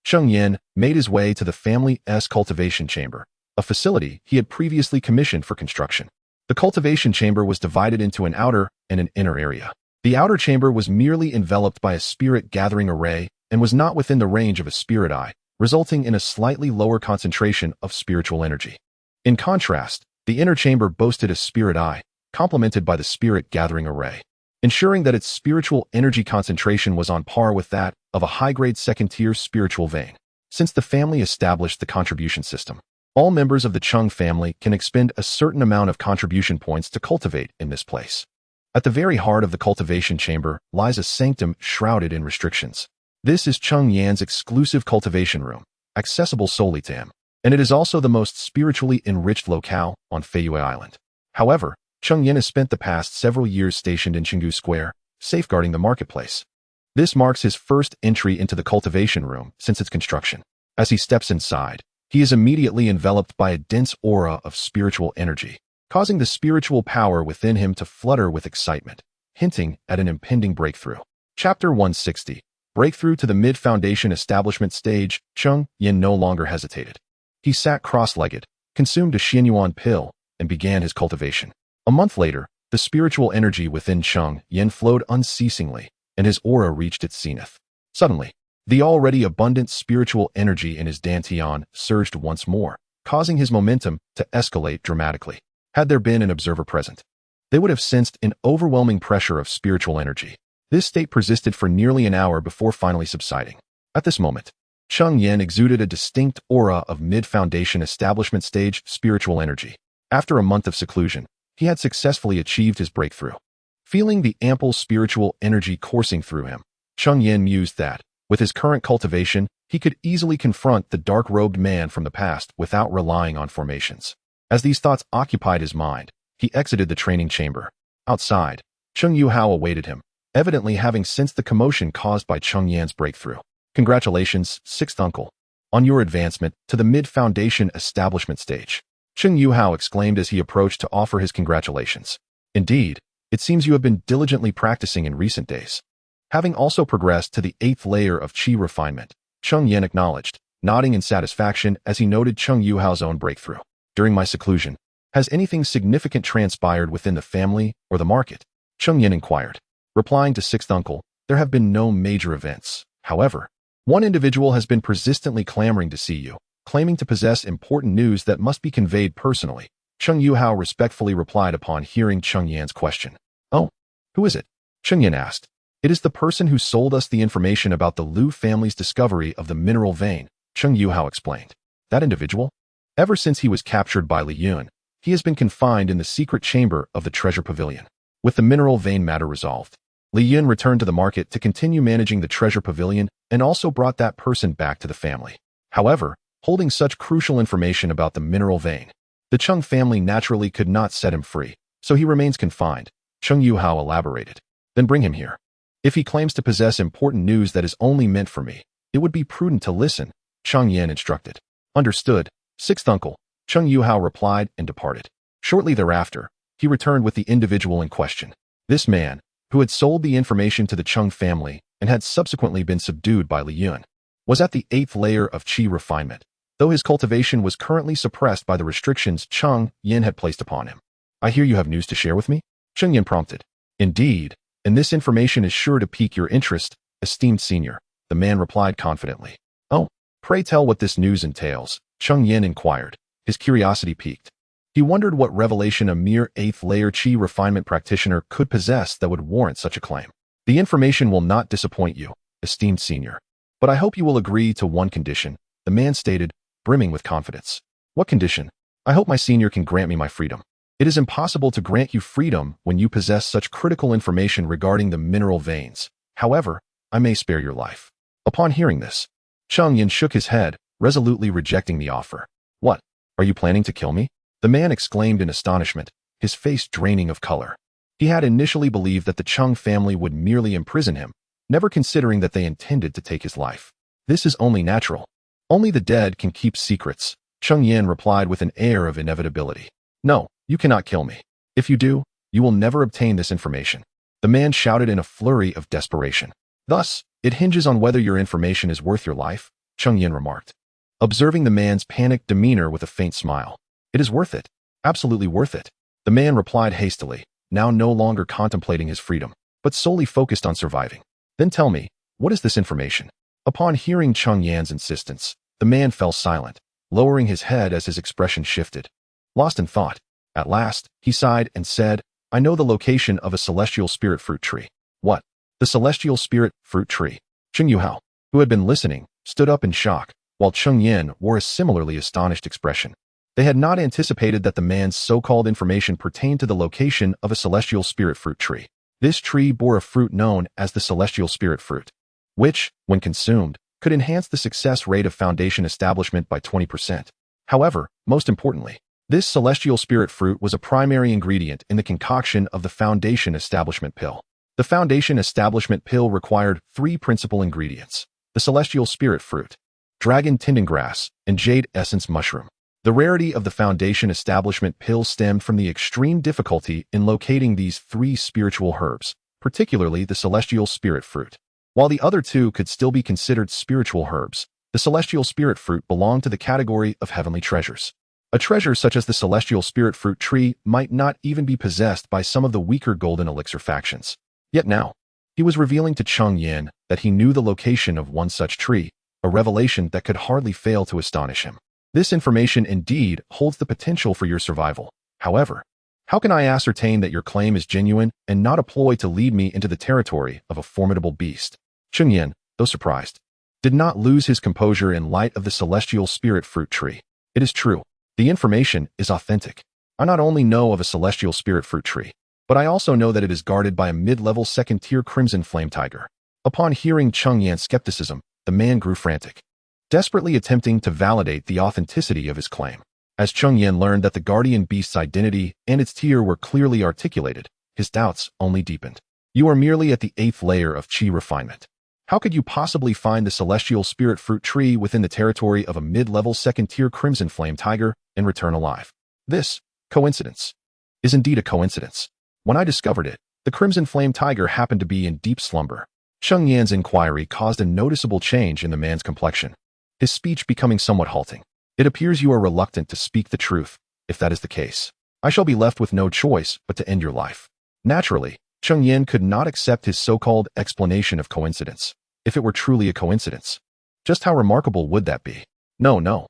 Cheng Yan made his way to the family's cultivation chamber, a facility he had previously commissioned for construction. The cultivation chamber was divided into an outer and an inner area. The outer chamber was merely enveloped by a spirit gathering array and was not within the range of a spirit eye, resulting in a slightly lower concentration of spiritual energy. In contrast, the inner chamber boasted a spirit eye, complemented by the spirit gathering array, ensuring that its spiritual energy concentration was on par with that of a high-grade second-tier spiritual vein. Since the family established the contribution system, all members of the Cheng family can expend a certain amount of contribution points to cultivate in this place. At the very heart of the cultivation chamber lies a sanctum shrouded in restrictions. This is Cheng Yan's exclusive cultivation room, accessible solely to him, and it is also the most spiritually enriched locale on Feiyue Island. However, Cheng Yan has spent the past several years stationed in Qinggu Square, safeguarding the marketplace. This marks his first entry into the cultivation room since its construction. As he steps inside, he is immediately enveloped by a dense aura of spiritual energy, causing the spiritual power within him to flutter with excitement, hinting at an impending breakthrough. Chapter 160. Breakthrough to the mid-foundation establishment stage. Cheng Yan no longer hesitated. He sat cross-legged, consumed a Xianyuan pill, and began his cultivation. A month later, the spiritual energy within Cheng Yan flowed unceasingly, and his aura reached its zenith. Suddenly, the already abundant spiritual energy in his dantian surged once more, causing his momentum to escalate dramatically. Had there been an observer present, they would have sensed an overwhelming pressure of spiritual energy. This state persisted for nearly an hour before finally subsiding. At this moment, Cheng Yan exuded a distinct aura of mid-foundation establishment stage spiritual energy. After a month of seclusion, he had successfully achieved his breakthrough. Feeling the ample spiritual energy coursing through him, Cheng Yan mused that, with his current cultivation, he could easily confront the dark-robed man from the past without relying on formations. As these thoughts occupied his mind, he exited the training chamber. Outside, Cheng Yuhao awaited him, evidently having sensed the commotion caused by Cheng Yan's breakthrough. Congratulations, sixth uncle, on your advancement to the mid-foundation establishment stage. Cheng Yuhao exclaimed as he approached to offer his congratulations. Indeed, it seems you have been diligently practicing in recent days. Having also progressed to the 8th layer of qi refinement, Cheng Yan acknowledged, nodding in satisfaction as he noted Cheng Yuhao's own breakthrough. During my seclusion, has anything significant transpired within the family or the market? Cheng Yan inquired. Replying to sixth uncle, there have been no major events. However, one individual has been persistently clamoring to see you, claiming to possess important news that must be conveyed personally. Cheng Yuhao respectfully replied upon hearing Cheng Yan's question. Oh, who is it? Cheng Yan asked. It is the person who sold us the information about the Liu family's discovery of the mineral vein, Cheng Yuhao explained. That individual? Ever since he was captured by Li Yun, he has been confined in the secret chamber of the treasure pavilion. With the mineral vein matter resolved, Li Yun returned to the market to continue managing the treasure pavilion and also brought that person back to the family. However, holding such crucial information about the mineral vein, the Cheng family naturally could not set him free, so he remains confined, Cheng Yuhao elaborated. Then bring him here. If he claims to possess important news that is only meant for me, it would be prudent to listen, Cheng Yan instructed. Understood, sixth uncle, Cheng Yuhao replied and departed. Shortly thereafter, he returned with the individual in question. This man, who had sold the information to the Cheng family and had subsequently been subdued by Li Yun, was at the 8th layer of qi refinement, though his cultivation was currently suppressed by the restrictions Cheng Yan had placed upon him. I hear you have news to share with me? Cheng Yan prompted. Indeed, and this information is sure to pique your interest, esteemed senior, the man replied confidently. Oh, pray tell what this news entails, Cheng Yan inquired, his curiosity piqued. He wondered what revelation a mere 8th layer qi refinement practitioner could possess that would warrant such a claim. The information will not disappoint you, esteemed senior. But I hope you will agree to one condition, the man stated, brimming with confidence. What condition? I hope my senior can grant me my freedom. It is impossible to grant you freedom when you possess such critical information regarding the mineral veins. However, I may spare your life. Upon hearing this, Cheng Yan shook his head, resolutely rejecting the offer. What? Are you planning to kill me? The man exclaimed in astonishment, his face draining of color. He had initially believed that the Cheng family would merely imprison him, never considering that they intended to take his life. This is only natural. Only the dead can keep secrets, Cheng Yan replied with an air of inevitability. No, you cannot kill me. If you do, you will never obtain this information. The man shouted in a flurry of desperation. Thus, it hinges on whether your information is worth your life, Cheng Yan remarked, observing the man's panicked demeanor with a faint smile. It is worth it. Absolutely worth it. The man replied hastily, now no longer contemplating his freedom, but solely focused on surviving. Then tell me, what is this information? Upon hearing Cheng Yan's insistence, the man fell silent, lowering his head as his expression shifted. Lost in thought, at last, he sighed and said, I know the location of a celestial spirit fruit tree. What? The celestial spirit fruit tree? Cheng Yuhao, who had been listening, stood up in shock, while Cheng Yan wore a similarly astonished expression. They had not anticipated that the man's so-called information pertained to the location of a celestial spirit fruit tree. This tree bore a fruit known as the celestial spirit fruit, which, when consumed, could enhance the success rate of foundation establishment by 20%. However, most importantly, this celestial spirit fruit was a primary ingredient in the concoction of the foundation establishment pill. The foundation establishment pill required 3 principal ingredients: the celestial spirit fruit, dragon tindengrass, and jade essence mushroom. The rarity of the foundation establishment pill stemmed from the extreme difficulty in locating these 3 spiritual herbs, particularly the celestial spirit fruit. While the other 2 could still be considered spiritual herbs, the celestial spirit fruit belonged to the category of heavenly treasures. A treasure such as the celestial spirit fruit tree might not even be possessed by some of the weaker golden elixir factions. Yet now, he was revealing to Cheng Yan that he knew the location of one such tree, a revelation that could hardly fail to astonish him. This information indeed holds the potential for your survival. However, how can I ascertain that your claim is genuine and not a ploy to lead me into the territory of a formidable beast? Cheng Yan, though surprised, did not lose his composure in light of the celestial spirit fruit tree. It is true, the information is authentic. I not only know of a celestial spirit fruit tree, but I also know that it is guarded by a mid-level second-tier crimson flame tiger. Upon hearing Cheng Yan's skepticism, the man grew frantic, desperately attempting to validate the authenticity of his claim. As Cheng Yan learned that the guardian beast's identity and its tier were clearly articulated, his doubts only deepened. You are merely at the 8th layer of Qi refinement. How could you possibly find the celestial spirit fruit tree within the territory of a mid-level second-tier crimson flame tiger and return alive? This coincidence is indeed a coincidence. When I discovered it, the crimson flame tiger happened to be in deep slumber. Cheng Yan's inquiry caused a noticeable change in the man's complexion, his speech becoming somewhat halting. It appears you are reluctant to speak the truth. If that is the case, I shall be left with no choice but to end your life. Naturally, Cheng Yan could not accept his so-called explanation of coincidence. If it were truly a coincidence, just how remarkable would that be? No.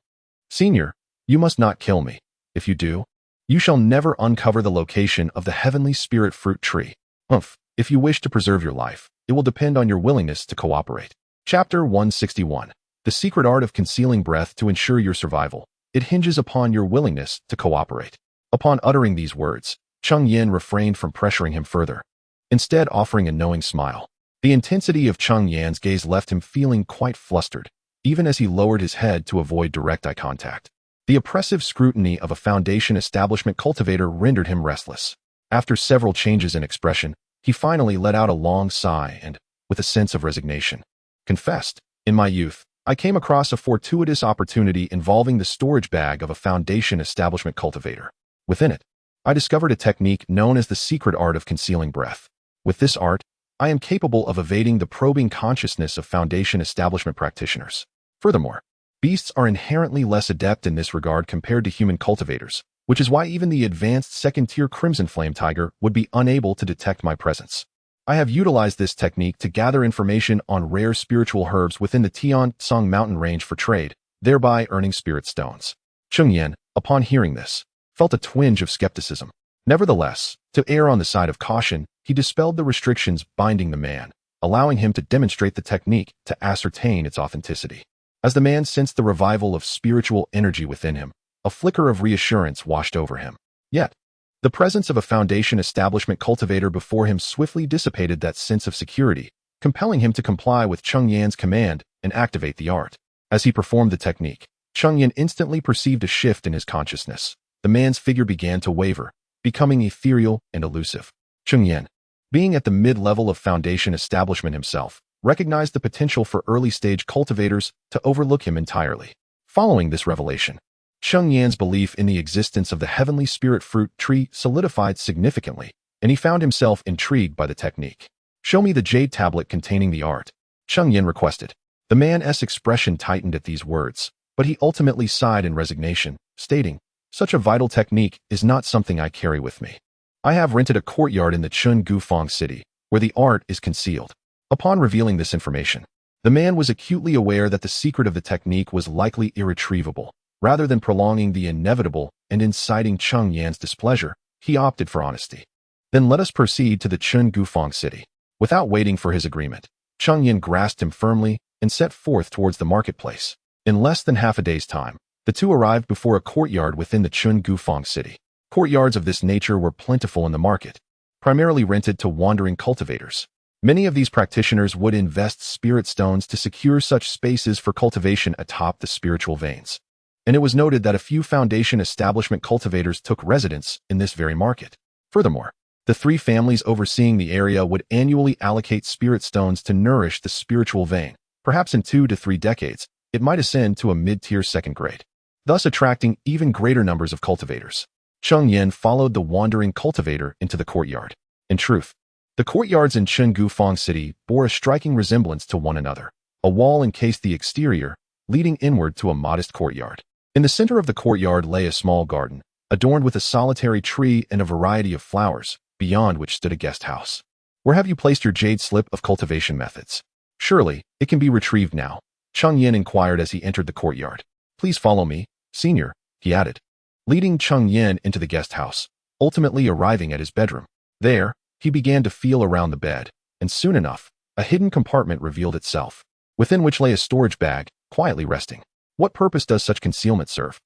Senior, you must not kill me. If you do, you shall never uncover the location of the heavenly spirit fruit tree. If you wish to preserve your life, it will depend on your willingness to cooperate. Chapter 161. The secret art of concealing breath to ensure your survival. It hinges upon your willingness to cooperate. Upon uttering these words, Cheng Yan refrained from pressuring him further, instead offering a knowing smile. The intensity of Cheng Yan's gaze left him feeling quite flustered, even as he lowered his head to avoid direct eye contact. The oppressive scrutiny of a Foundation establishment cultivator rendered him restless. After several changes in expression, he finally let out a long sigh and, with a sense of resignation, confessed, "In my youth, I came across a fortuitous opportunity involving the storage bag of a Foundation establishment cultivator. Within it, I discovered a technique known as the secret art of concealing breath. With this art, I am capable of evading the probing consciousness of Foundation establishment practitioners. Furthermore, beasts are inherently less adept in this regard compared to human cultivators, which is why even the advanced second-tier crimson flame tiger would be unable to detect my presence. I have utilized this technique to gather information on rare spiritual herbs within the Tian-Tsang mountain range for trade, thereby earning spirit stones." Cheng Yan, upon hearing this, felt a twinge of skepticism. Nevertheless, to err on the side of caution, he dispelled the restrictions binding the man, allowing him to demonstrate the technique to ascertain its authenticity. As the man sensed the revival of spiritual energy within him, a flicker of reassurance washed over him. Yet, the presence of a Foundation establishment cultivator before him swiftly dissipated that sense of security, compelling him to comply with Cheng Yan's command and activate the art. As he performed the technique, Cheng Yan instantly perceived a shift in his consciousness. The man's figure began to waver, becoming ethereal and elusive. Cheng Yan, being at the mid-level of Foundation establishment himself, recognized the potential for early-stage cultivators to overlook him entirely. Following this revelation, Cheng Yan's belief in the existence of the heavenly spirit fruit tree solidified significantly, and he found himself intrigued by the technique. "Show me the jade tablet containing the art," Cheng Yan requested. The man's expression tightened at these words, but he ultimately sighed in resignation, stating, "Such a vital technique is not something I carry with me. I have rented a courtyard in the Chun Gufang city, where the art is concealed." Upon revealing this information, the man was acutely aware that the secret of the technique was likely irretrievable. Rather than prolonging the inevitable and inciting Cheng Yan's displeasure, he opted for honesty. "Then let us proceed to the Chun Gufang city." Without waiting for his agreement, Cheng Yan grasped him firmly and set forth towards the marketplace. In less than half a day's time, the two arrived before a courtyard within the Chun Gufang city. Courtyards of this nature were plentiful in the market, primarily rented to wandering cultivators. Many of these practitioners would invest spirit stones to secure such spaces for cultivation atop the spiritual veins. And it was noted that a few Foundation establishment cultivators took residence in this very market. Furthermore, the three families overseeing the area would annually allocate spirit stones to nourish the spiritual vein. Perhaps in 2 to 3 decades, it might ascend to a mid-tier second grade, thus attracting even greater numbers of cultivators. Cheng Yan followed the wandering cultivator into the courtyard. In truth, the courtyards in Chun Gufang City bore a striking resemblance to one another. A wall encased the exterior, leading inward to a modest courtyard. In the center of the courtyard lay a small garden, adorned with a solitary tree and a variety of flowers, beyond which stood a guest house. "Where have you placed your jade slip of cultivation methods? Surely, it can be retrieved now," Cheng Yan inquired as he entered the courtyard. "Please follow me, senior," he added, leading Cheng Yan into the guest house, ultimately arriving at his bedroom. There, he began to feel around the bed, and soon enough, a hidden compartment revealed itself, within which lay a storage bag, quietly resting. What purpose does such concealment serve?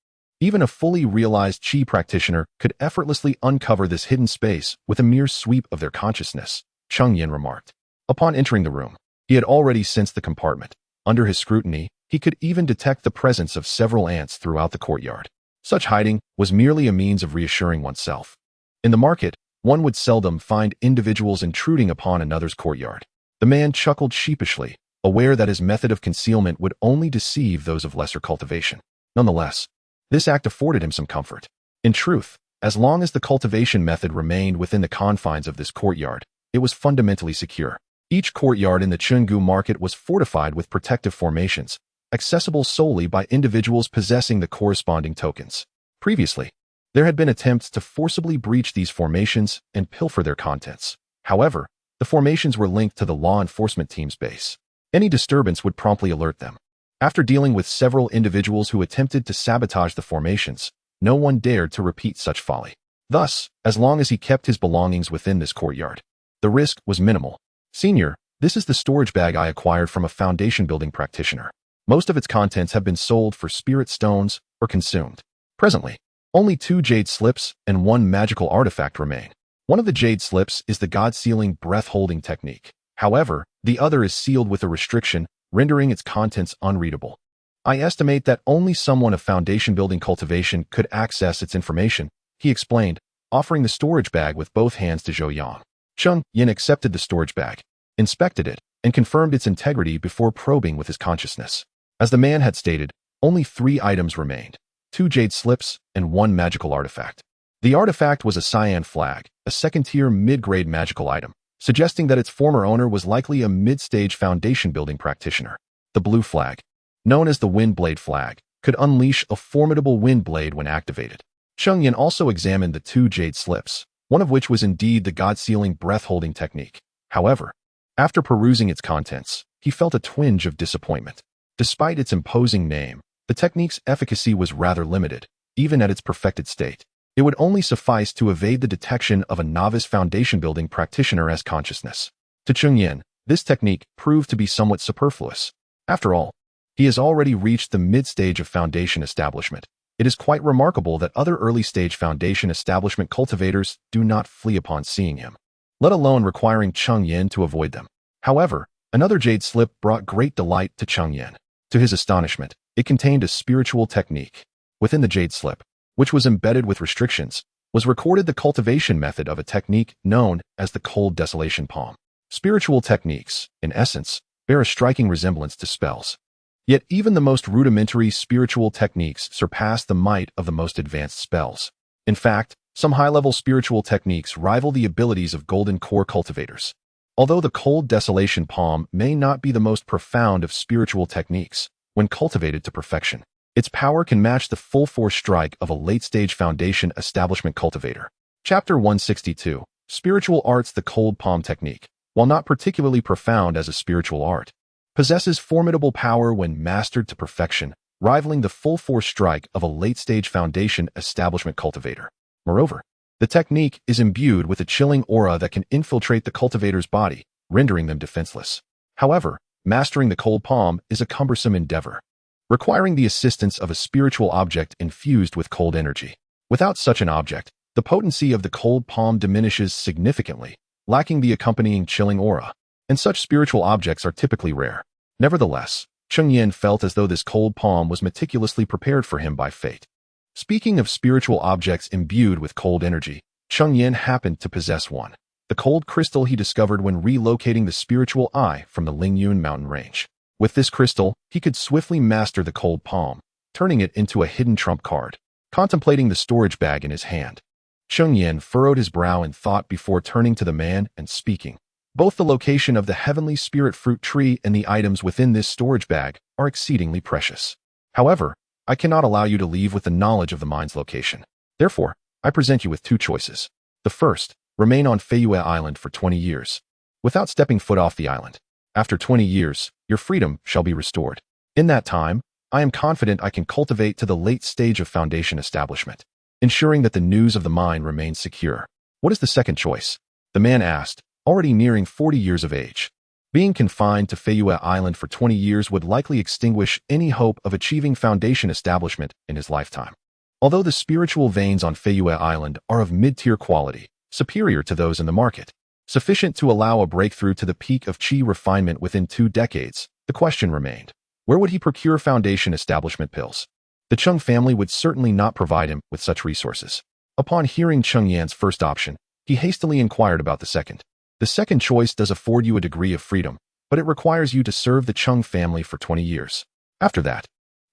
Even a fully realized Qi practitioner could effortlessly uncover this hidden space with a mere sweep of their consciousness, Cheng Yan remarked. Upon entering the room, he had already sensed the compartment. Under his scrutiny, he could even detect the presence of several ants throughout the courtyard. Such hiding was merely a means of reassuring oneself. In the market, one would seldom find individuals intruding upon another's courtyard. The man chuckled sheepishly, aware that his method of concealment would only deceive those of lesser cultivation. Nonetheless, this act afforded him some comfort. In truth, as long as the cultivation method remained within the confines of this courtyard, it was fundamentally secure. Each courtyard in the Chengdu market was fortified with protective formations, accessible solely by individuals possessing the corresponding tokens. Previously, there had been attempts to forcibly breach these formations and pilfer their contents. However, the formations were linked to the law enforcement team's base. Any disturbance would promptly alert them. After dealing with several individuals who attempted to sabotage the formations, no one dared to repeat such folly. Thus, as long as he kept his belongings within this courtyard, the risk was minimal. Senior, this is the storage bag I acquired from a foundation building practitioner. Most of its contents have been sold for spirit stones or consumed. Presently, only 2 jade slips and 1 magical artifact remain. One of the jade slips is the God-sealing breath-holding technique. However, the other is sealed with a restriction, rendering its contents unreadable. I estimate that only someone of foundation building cultivation could access its information, he explained, offering the storage bag with both hands to Zhou Yang. Cheng Yan accepted the storage bag, inspected it, and confirmed its integrity before probing with his consciousness. As the man had stated, only 3 items remained, 2 jade slips and 1 magical artifact. The artifact was a cyan flag, a second-tier mid-grade magical item, suggesting that its former owner was likely a mid-stage foundation building practitioner. The blue flag, known as the wind blade flag, could unleash a formidable wind blade when activated. Cheng Yan also examined the 2 jade slips, one of which was indeed the God-sealing breath-holding technique. However, after perusing its contents, he felt a twinge of disappointment. Despite its imposing name, the technique's efficacy was rather limited, even at its perfected state. It would only suffice to evade the detection of a novice foundation-building practitioner's consciousness. To Cheng Yan, this technique proved to be somewhat superfluous. After all, he has already reached the mid-stage of foundation establishment. It is quite remarkable that other early-stage foundation establishment cultivators do not flee upon seeing him, let alone requiring Cheng Yan to avoid them. However, another jade slip brought great delight to Cheng Yan. To his astonishment, it contained a spiritual technique. Within the jade slip, which was embedded with restrictions, was recorded the cultivation method of a technique known as the cold desolation palm. Spiritual techniques, in essence, bear a striking resemblance to spells. Yet even the most rudimentary spiritual techniques surpass the might of the most advanced spells. In fact, some high-level spiritual techniques rival the abilities of golden core cultivators. Although the cold desolation palm may not be the most profound of spiritual techniques, when cultivated to perfection, its power can match the full-force strike of a late-stage foundation establishment cultivator. Chapter 162, Spiritual Arts. The cold palm technique, while not particularly profound as a spiritual art, possesses formidable power when mastered to perfection, rivaling the full-force strike of a late-stage foundation establishment cultivator. Moreover, the technique is imbued with a chilling aura that can infiltrate the cultivator's body, rendering them defenseless. However, mastering the cold palm is a cumbersome endeavor, requiring the assistance of a spiritual object infused with cold energy. Without such an object, the potency of the cold palm diminishes significantly, lacking the accompanying chilling aura, and such spiritual objects are typically rare. Nevertheless, Cheng Yan felt as though this cold palm was meticulously prepared for him by fate. Speaking of spiritual objects imbued with cold energy, Cheng Yan happened to possess one, the cold crystal he discovered when relocating the spiritual eye from the Lingyun mountain range. With this crystal, he could swiftly master the cold palm, turning it into a hidden trump card. Contemplating the storage bag in his hand, Cheng Yan furrowed his brow in thought before turning to the man and speaking. Both the location of the heavenly spirit fruit tree and the items within this storage bag are exceedingly precious. However, I cannot allow you to leave with the knowledge of the mine's location. Therefore, I present you with 2 choices. The first, remain on Feiyue Island for 20 years, without stepping foot off the island. After 20 years, your freedom shall be restored. In that time, I am confident I can cultivate to the late stage of foundation establishment, ensuring that the news of the mine remains secure. What is the second choice? The man asked, already nearing 40 years of age. Being confined to Feiyue Island for 20 years would likely extinguish any hope of achieving foundation establishment in his lifetime. Although the spiritual veins on Feiyue Island are of mid-tier quality, superior to those in the market, sufficient to allow a breakthrough to the peak of qi refinement within 2 decades, the question remained, where would he procure foundation establishment pills? The Cheng family would certainly not provide him with such resources. Upon hearing Cheng Yan's first option, he hastily inquired about the second. The second choice does afford you a degree of freedom, but it requires you to serve the Cheng family for 20 years. After that,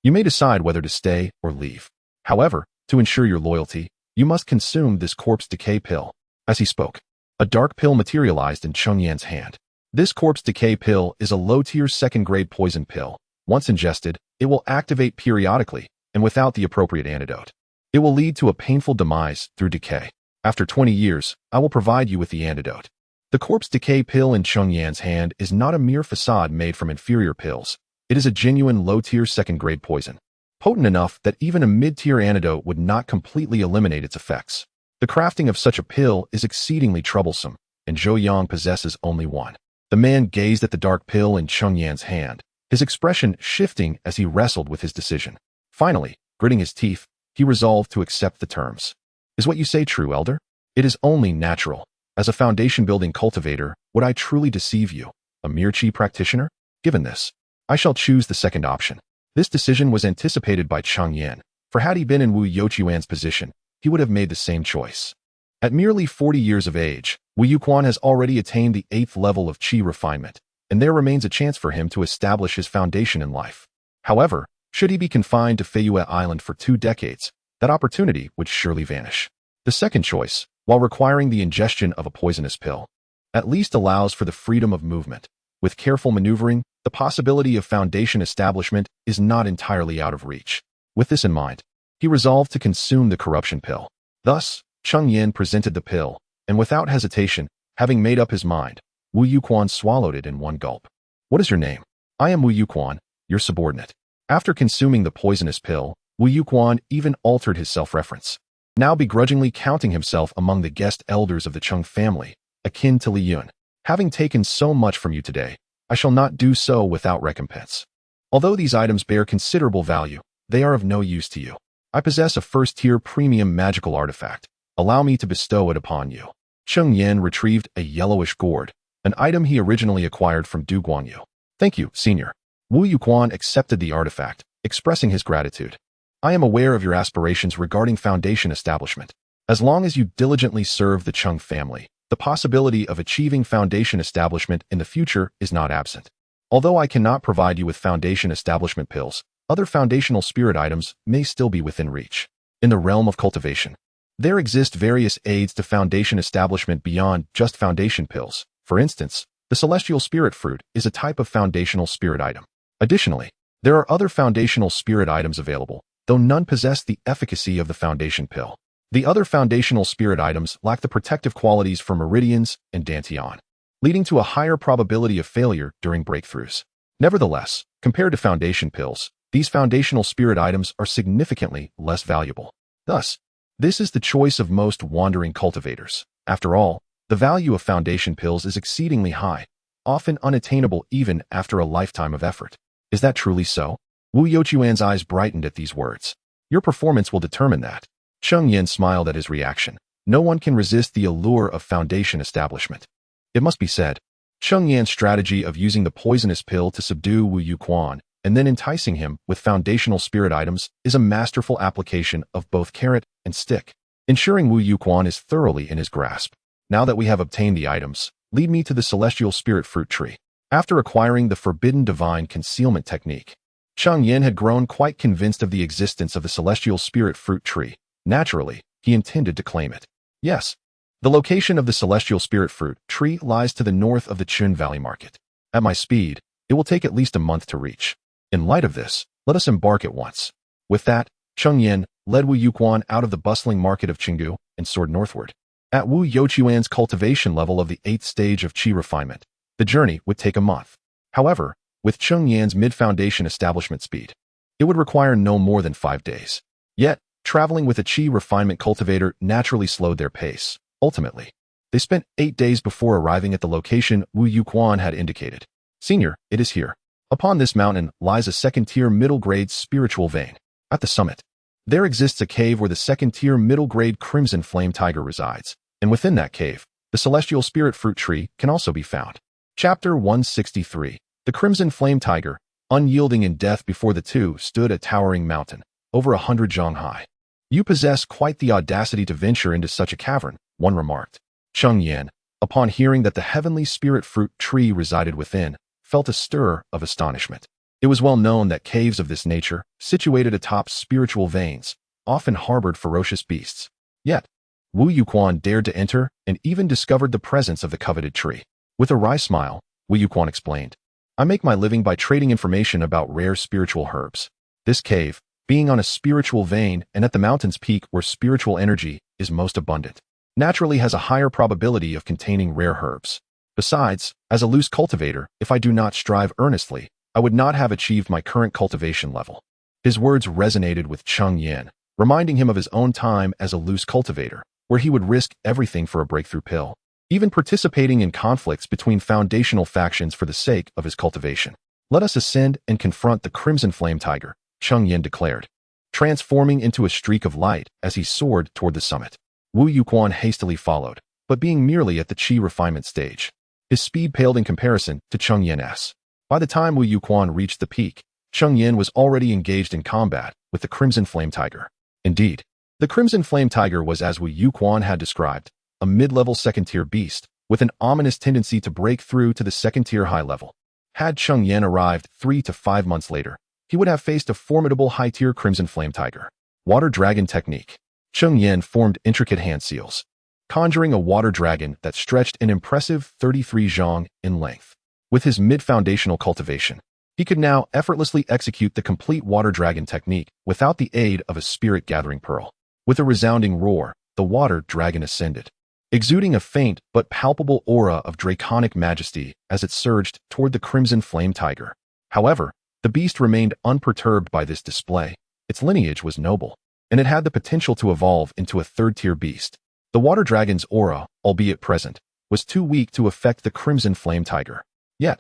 you may decide whether to stay or leave. However, to ensure your loyalty, you must consume this corpse decay pill. As he spoke, a dark pill materialized in Cheng Yan's hand. This corpse decay pill is a low-tier second-grade poison pill. Once ingested, it will activate periodically and without the appropriate antidote. It will lead to a painful demise through decay. After 20 years, I will provide you with the antidote. The corpse decay pill in Cheng Yan's hand is not a mere facade made from inferior pills. It is a genuine low-tier second-grade poison, potent enough that even a mid-tier antidote would not completely eliminate its effects. The crafting of such a pill is exceedingly troublesome, and Zhou Yang possesses only one. The man gazed at the dark pill in Cheng Yan's hand, his expression shifting as he wrestled with his decision. Finally, gritting his teeth, he resolved to accept the terms. Is what you say true, Elder? It is only natural. As a foundation-building cultivator, would I truly deceive you, a mere qi practitioner? Given this, I shall choose the second option. This decision was anticipated by Cheng Yan, for had he been in Wu Youquan's position, he would have made the same choice. At merely 40 years of age, Wu Youquan has already attained the 8th level of qi refinement, and there remains a chance for him to establish his foundation in life. However, should he be confined to Feiyue Island for 2 decades, that opportunity would surely vanish. The second choice, while requiring the ingestion of a poisonous pill, at least allows for the freedom of movement. With careful maneuvering, the possibility of foundation establishment is not entirely out of reach. With this in mind, he resolved to consume the corruption pill. Thus, Cheng Yan presented the pill, and without hesitation, having made up his mind, Wu Youquan swallowed it in one gulp. What is your name? I am Wu Youquan, your subordinate. After consuming the poisonous pill, Wu Youquan even altered his self-reference, now begrudgingly counting himself among the guest elders of the Cheng family, akin to Li Yun. Having taken so much from you today, I shall not do so without recompense. Although these items bear considerable value, they are of no use to you. I possess a first-tier premium magical artifact. Allow me to bestow it upon you. Cheng Yan retrieved a yellowish gourd, an item he originally acquired from Du Guanyu. Thank you, senior. Wu Youquan accepted the artifact, expressing his gratitude. I am aware of your aspirations regarding foundation establishment. As long as you diligently serve the Cheng family, the possibility of achieving foundation establishment in the future is not absent. Although I cannot provide you with foundation establishment pills, other foundational spirit items may still be within reach. In the realm of cultivation, there exist various aids to foundation establishment beyond just foundation pills. For instance, the celestial spirit fruit is a type of foundational spirit item. Additionally, there are other foundational spirit items available, though none possess the efficacy of the foundation pill. The other foundational spirit items lack the protective qualities for meridians and dantian, leading to a higher probability of failure during breakthroughs. Nevertheless, compared to foundation pills, these foundational spirit items are significantly less valuable. Thus, this is the choice of most wandering cultivators. After all, the value of foundation pills is exceedingly high, often unattainable even after a lifetime of effort. Is that truly so? Wu Youquan's eyes brightened at these words. Your performance will determine that. Cheng Yan smiled at his reaction. No one can resist the allure of foundation establishment. It must be said, Cheng Yan's strategy of using the poisonous pill to subdue Wu Youquan and then enticing him with foundational spirit items is a masterful application of both carrot and stick, ensuring Wu Youquan is thoroughly in his grasp. Now that we have obtained the items, lead me to the celestial spirit fruit tree. After acquiring the forbidden divine concealment technique, Cheng Yan had grown quite convinced of the existence of the celestial spirit fruit tree. Naturally, he intended to claim it. Yes, the location of the celestial spirit fruit tree lies to the north of the Chun Valley Market. At my speed, it will take at least a month to reach. In light of this, let us embark at once. With that, Cheng Yan led Wu Youquan out of the bustling market of Qinggu and soared northward. At Wu Youquan's cultivation level of the 8th stage of qi refinement, the journey would take a month. However, with Cheng Yan's mid-foundation establishment speed, it would require no more than 5 days. Yet, traveling with a qi refinement cultivator naturally slowed their pace. Ultimately, they spent 8 days before arriving at the location Wu Youquan had indicated. Senior, it is here. Upon this mountain lies a second-tier middle-grade spiritual vein. At the summit, There exists a cave where the second-tier middle-grade crimson flame tiger resides, and within that cave, the celestial spirit fruit tree can also be found. Chapter 163. The crimson flame tiger, unyielding in death before the two, stood a towering mountain, over 100 zhang high. You possess quite the audacity to venture into such a cavern, one remarked. Cheng Yan, upon hearing that the heavenly spirit fruit tree resided within, felt a stir of astonishment. It was well known that caves of this nature, situated atop spiritual veins, often harbored ferocious beasts. Yet, Wu Yuquan dared to enter and even discovered the presence of the coveted tree. With a wry smile, Wu Yuquan explained, I make my living by trading information about rare spiritual herbs. This cave, being on a spiritual vein and at the mountain's peak where spiritual energy is most abundant, naturally has a higher probability of containing rare herbs. Besides, as a loose cultivator, if I do not strive earnestly, I would not have achieved my current cultivation level. His words resonated with Cheng Yan, reminding him of his own time as a loose cultivator, where he would risk everything for a breakthrough pill, even participating in conflicts between foundational factions for the sake of his cultivation. Let us ascend and confront the crimson flame tiger, Cheng Yan declared, transforming into a streak of light as he soared toward the summit. Wu Yuquan hastily followed, but being merely at the qi refinement stage. His speed paled in comparison to Cheng Yan's. By the time Wu Yuquan reached the peak, Cheng Yan was already engaged in combat with the crimson flame tiger. Indeed, the crimson flame tiger was, as Wu Yuquan had described, a mid-level second-tier beast with an ominous tendency to break through to the second-tier high level. Had Cheng Yan arrived 3 to 5 months later, he would have faced a formidable high-tier crimson flame tiger. Water dragon technique. Cheng Yan formed intricate hand seals, conjuring a water dragon that stretched an impressive 33 zhang in length. With his mid-foundational cultivation, he could now effortlessly execute the complete water dragon technique without the aid of a spirit-gathering pearl. With a resounding roar, the water dragon ascended, exuding a faint but palpable aura of draconic majesty as it surged toward the crimson flame tiger. However, the beast remained unperturbed by this display. Its lineage was noble, and it had the potential to evolve into a third-tier beast. The water dragon's aura, albeit present, was too weak to affect the crimson flame tiger. Yet,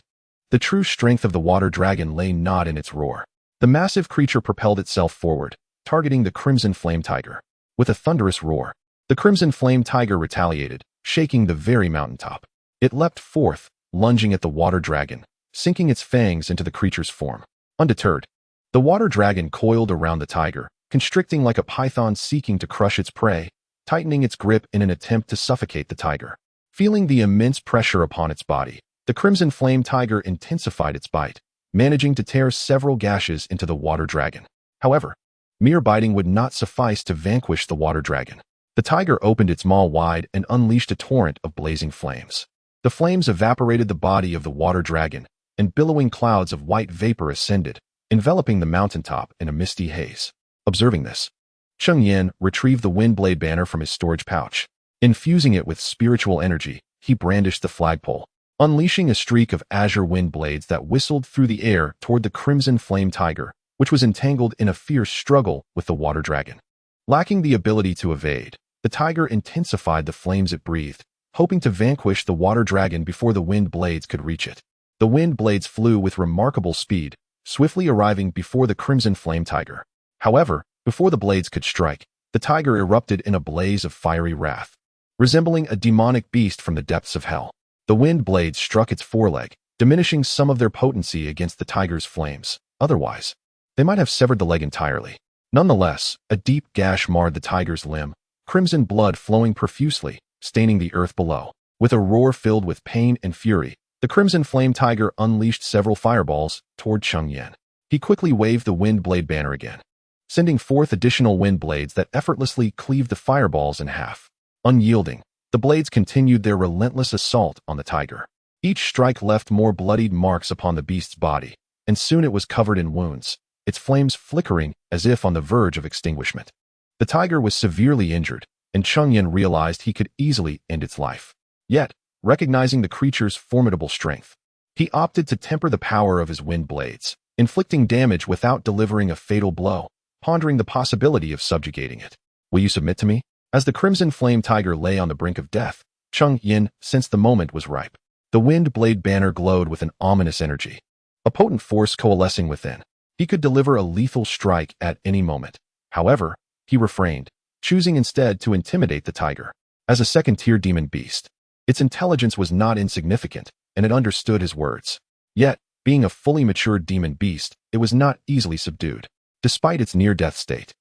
the true strength of the water dragon lay not in its roar. The massive creature propelled itself forward, targeting the crimson flame tiger. With a thunderous roar, the crimson flame tiger retaliated, shaking the very mountaintop. It leapt forth, lunging at the water dragon, sinking its fangs into the creature's form. Undeterred, the water dragon coiled around the tiger, constricting like a python seeking to crush its prey, tightening its grip in an attempt to suffocate the tiger. Feeling the immense pressure upon its body, the crimson flame tiger intensified its bite, managing to tear several gashes into the water dragon. However, mere biting would not suffice to vanquish the water dragon. The tiger opened its maw wide and unleashed a torrent of blazing flames. The flames evaporated the body of the water dragon, and billowing clouds of white vapor ascended, enveloping the mountaintop in a misty haze. Observing this, Cheng Yan retrieved the Windblade banner from his storage pouch. Infusing it with spiritual energy, he brandished the flagpole, unleashing a streak of azure wind blades that whistled through the air toward the crimson flame tiger, which was entangled in a fierce struggle with the water dragon. Lacking the ability to evade, the tiger intensified the flames it breathed, hoping to vanquish the water dragon before the wind blades could reach it. The wind blades flew with remarkable speed, swiftly arriving before the crimson flame tiger. However, before the blades could strike, the tiger erupted in a blaze of fiery wrath. Resembling a demonic beast from the depths of hell, the wind blades struck its foreleg, diminishing some of their potency against the tiger's flames. Otherwise, they might have severed the leg entirely. Nonetheless, a deep gash marred the tiger's limb, crimson blood flowing profusely, staining the earth below. With a roar filled with pain and fury, the crimson flame tiger unleashed several fireballs toward Cheng Yan. He quickly waved the wind blade banner again, sending forth additional wind blades that effortlessly cleaved the fireballs in half. Unyielding, the blades continued their relentless assault on the tiger. Each strike left more bloodied marks upon the beast's body, and soon it was covered in wounds, its flames flickering as if on the verge of extinguishment. The tiger was severely injured, and Cheng Yan realized he could easily end its life. Yet, recognizing the creature's formidable strength, he opted to temper the power of his wind blades, inflicting damage without delivering a fatal blow, pondering the possibility of subjugating it. Will you submit to me? As the crimson flame tiger lay on the brink of death, Cheng Yan sensed the moment was ripe. The wind blade banner glowed with an ominous energy, a potent force coalescing within. He could deliver a lethal strike at any moment. However, he refrained, choosing instead to intimidate the tiger. As a second-tier demon beast, its intelligence was not insignificant, and it understood his words. Yet, being a fully matured demon beast, it was not easily subdued. Despite its near-death state,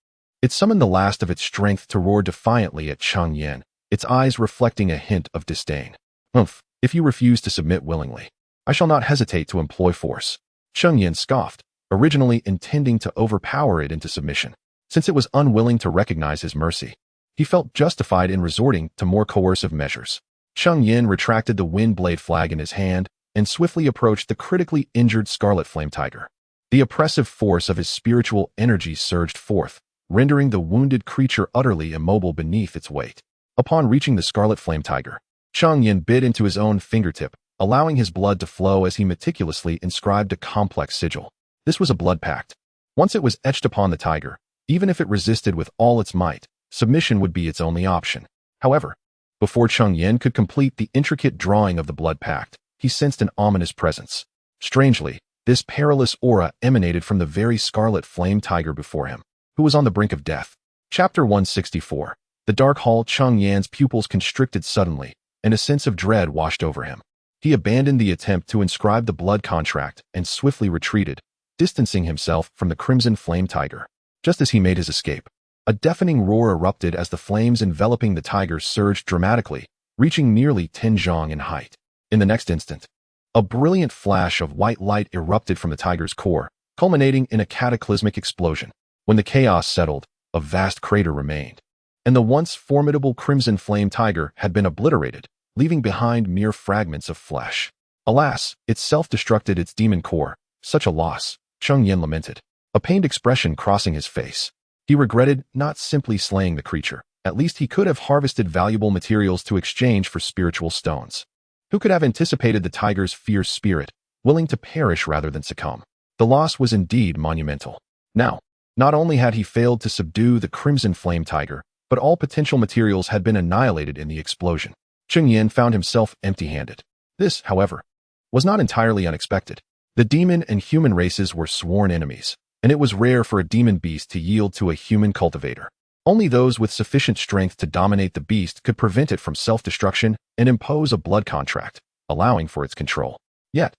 it summoned the last of its strength to roar defiantly at Cheng Yan, its eyes reflecting a hint of disdain. "Humph, if you refuse to submit willingly, I shall not hesitate to employ force." Cheng Yan scoffed, originally intending to overpower it into submission. Since it was unwilling to recognize his mercy, he felt justified in resorting to more coercive measures. Cheng Yan retracted the wind blade flag in his hand and swiftly approached the critically injured scarlet flame tiger. The oppressive force of his spiritual energy surged forth, rendering the wounded creature utterly immobile beneath its weight. Upon reaching the scarlet flame tiger, Cheng Yan bit into his own fingertip, allowing his blood to flow as he meticulously inscribed a complex sigil. This was a blood pact. Once it was etched upon the tiger, even if it resisted with all its might, submission would be its only option. However, before Cheng Yan could complete the intricate drawing of the blood pact, he sensed an ominous presence. Strangely, this perilous aura emanated from the very scarlet flame tiger before him, who was on the brink of death. Chapter 164. The dark hall. Cheng Yan's pupils constricted suddenly, and a sense of dread washed over him. He abandoned the attempt to inscribe the blood contract and swiftly retreated, distancing himself from the crimson flame tiger. Just as he made his escape, a deafening roar erupted as the flames enveloping the tiger surged dramatically, reaching nearly 10 zhang in height. In the next instant, a brilliant flash of white light erupted from the tiger's core, culminating in a cataclysmic explosion. When the chaos settled, a vast crater remained, and the once formidable crimson flame tiger had been obliterated, leaving behind mere fragments of flesh. Alas, it self-destructed its demon core. Such a loss, Cheng Yan lamented, a pained expression crossing his face. He regretted not simply slaying the creature. At least he could have harvested valuable materials to exchange for spiritual stones. Who could have anticipated the tiger's fierce spirit, willing to perish rather than succumb? The loss was indeed monumental. Now, not only had he failed to subdue the crimson flame tiger, but all potential materials had been annihilated in the explosion. Cheng Yan found himself empty-handed. This, however, was not entirely unexpected. The demon and human races were sworn enemies, and it was rare for a demon beast to yield to a human cultivator. Only those with sufficient strength to dominate the beast could prevent it from self-destruction and impose a blood contract, allowing for its control. Yet,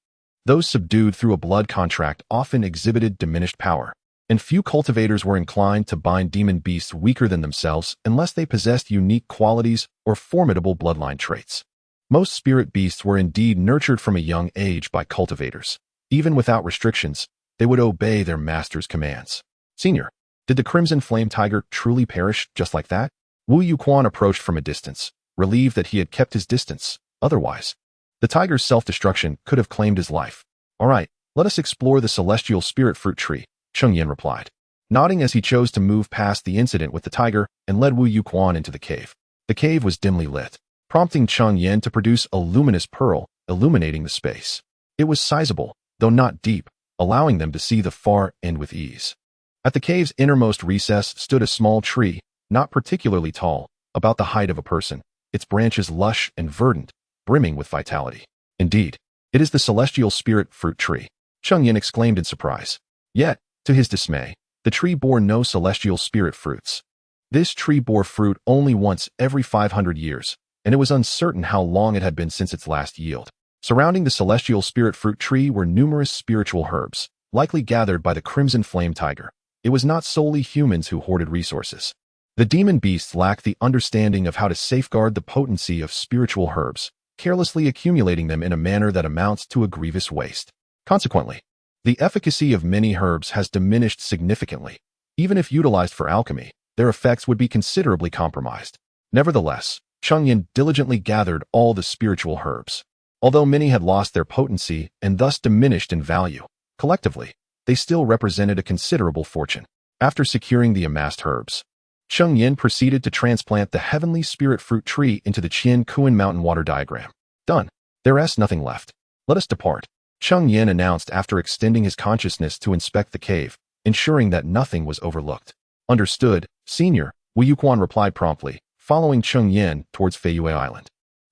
those subdued through a blood contract often exhibited diminished power, and few cultivators were inclined to bind demon beasts weaker than themselves unless they possessed unique qualities or formidable bloodline traits. Most spirit beasts were indeed nurtured from a young age by cultivators. Even without restrictions, they would obey their master's commands. "Senior, did the crimson flame tiger truly perish just like that?" Wu Yuquan approached from a distance, relieved that he had kept his distance. Otherwise, the tiger's self-destruction could have claimed his life. "All right, let us explore the celestial spirit fruit tree," Cheng Yan replied, nodding as he chose to move past the incident with the tiger and led Wu Yuquan into the cave. The cave was dimly lit, prompting Cheng Yan to produce a luminous pearl, illuminating the space. It was sizable, though not deep, allowing them to see the far end with ease. At the cave's innermost recess stood a small tree, not particularly tall, about the height of a person, its branches lush and verdant, brimming with vitality. "Indeed, it is the celestial spirit fruit tree," Cheng Yan exclaimed in surprise. Yet, to his dismay, the tree bore no celestial spirit fruits. This tree bore fruit only once every 500 years, and it was uncertain how long it had been since its last yield. Surrounding the celestial spirit fruit tree were numerous spiritual herbs, likely gathered by the crimson flame tiger. It was not solely humans who hoarded resources. The demon beasts lacked the understanding of how to safeguard the potency of spiritual herbs, carelessly accumulating them in a manner that amounts to a grievous waste. Consequently, the efficacy of many herbs has diminished significantly. Even if utilized for alchemy, their effects would be considerably compromised. Nevertheless, Cheng Yan diligently gathered all the spiritual herbs. Although many had lost their potency and thus diminished in value, collectively, they still represented a considerable fortune. After securing the amassed herbs, Cheng Yan proceeded to transplant the heavenly spirit fruit tree into the Qian Kuan mountain water diagram. "Done. There is nothing left. Let us depart," Cheng Yan announced after extending his consciousness to inspect the cave, ensuring that nothing was overlooked. "Understood, Senior," Wu Yuquan replied promptly, following Cheng Yan towards Feiyue Island.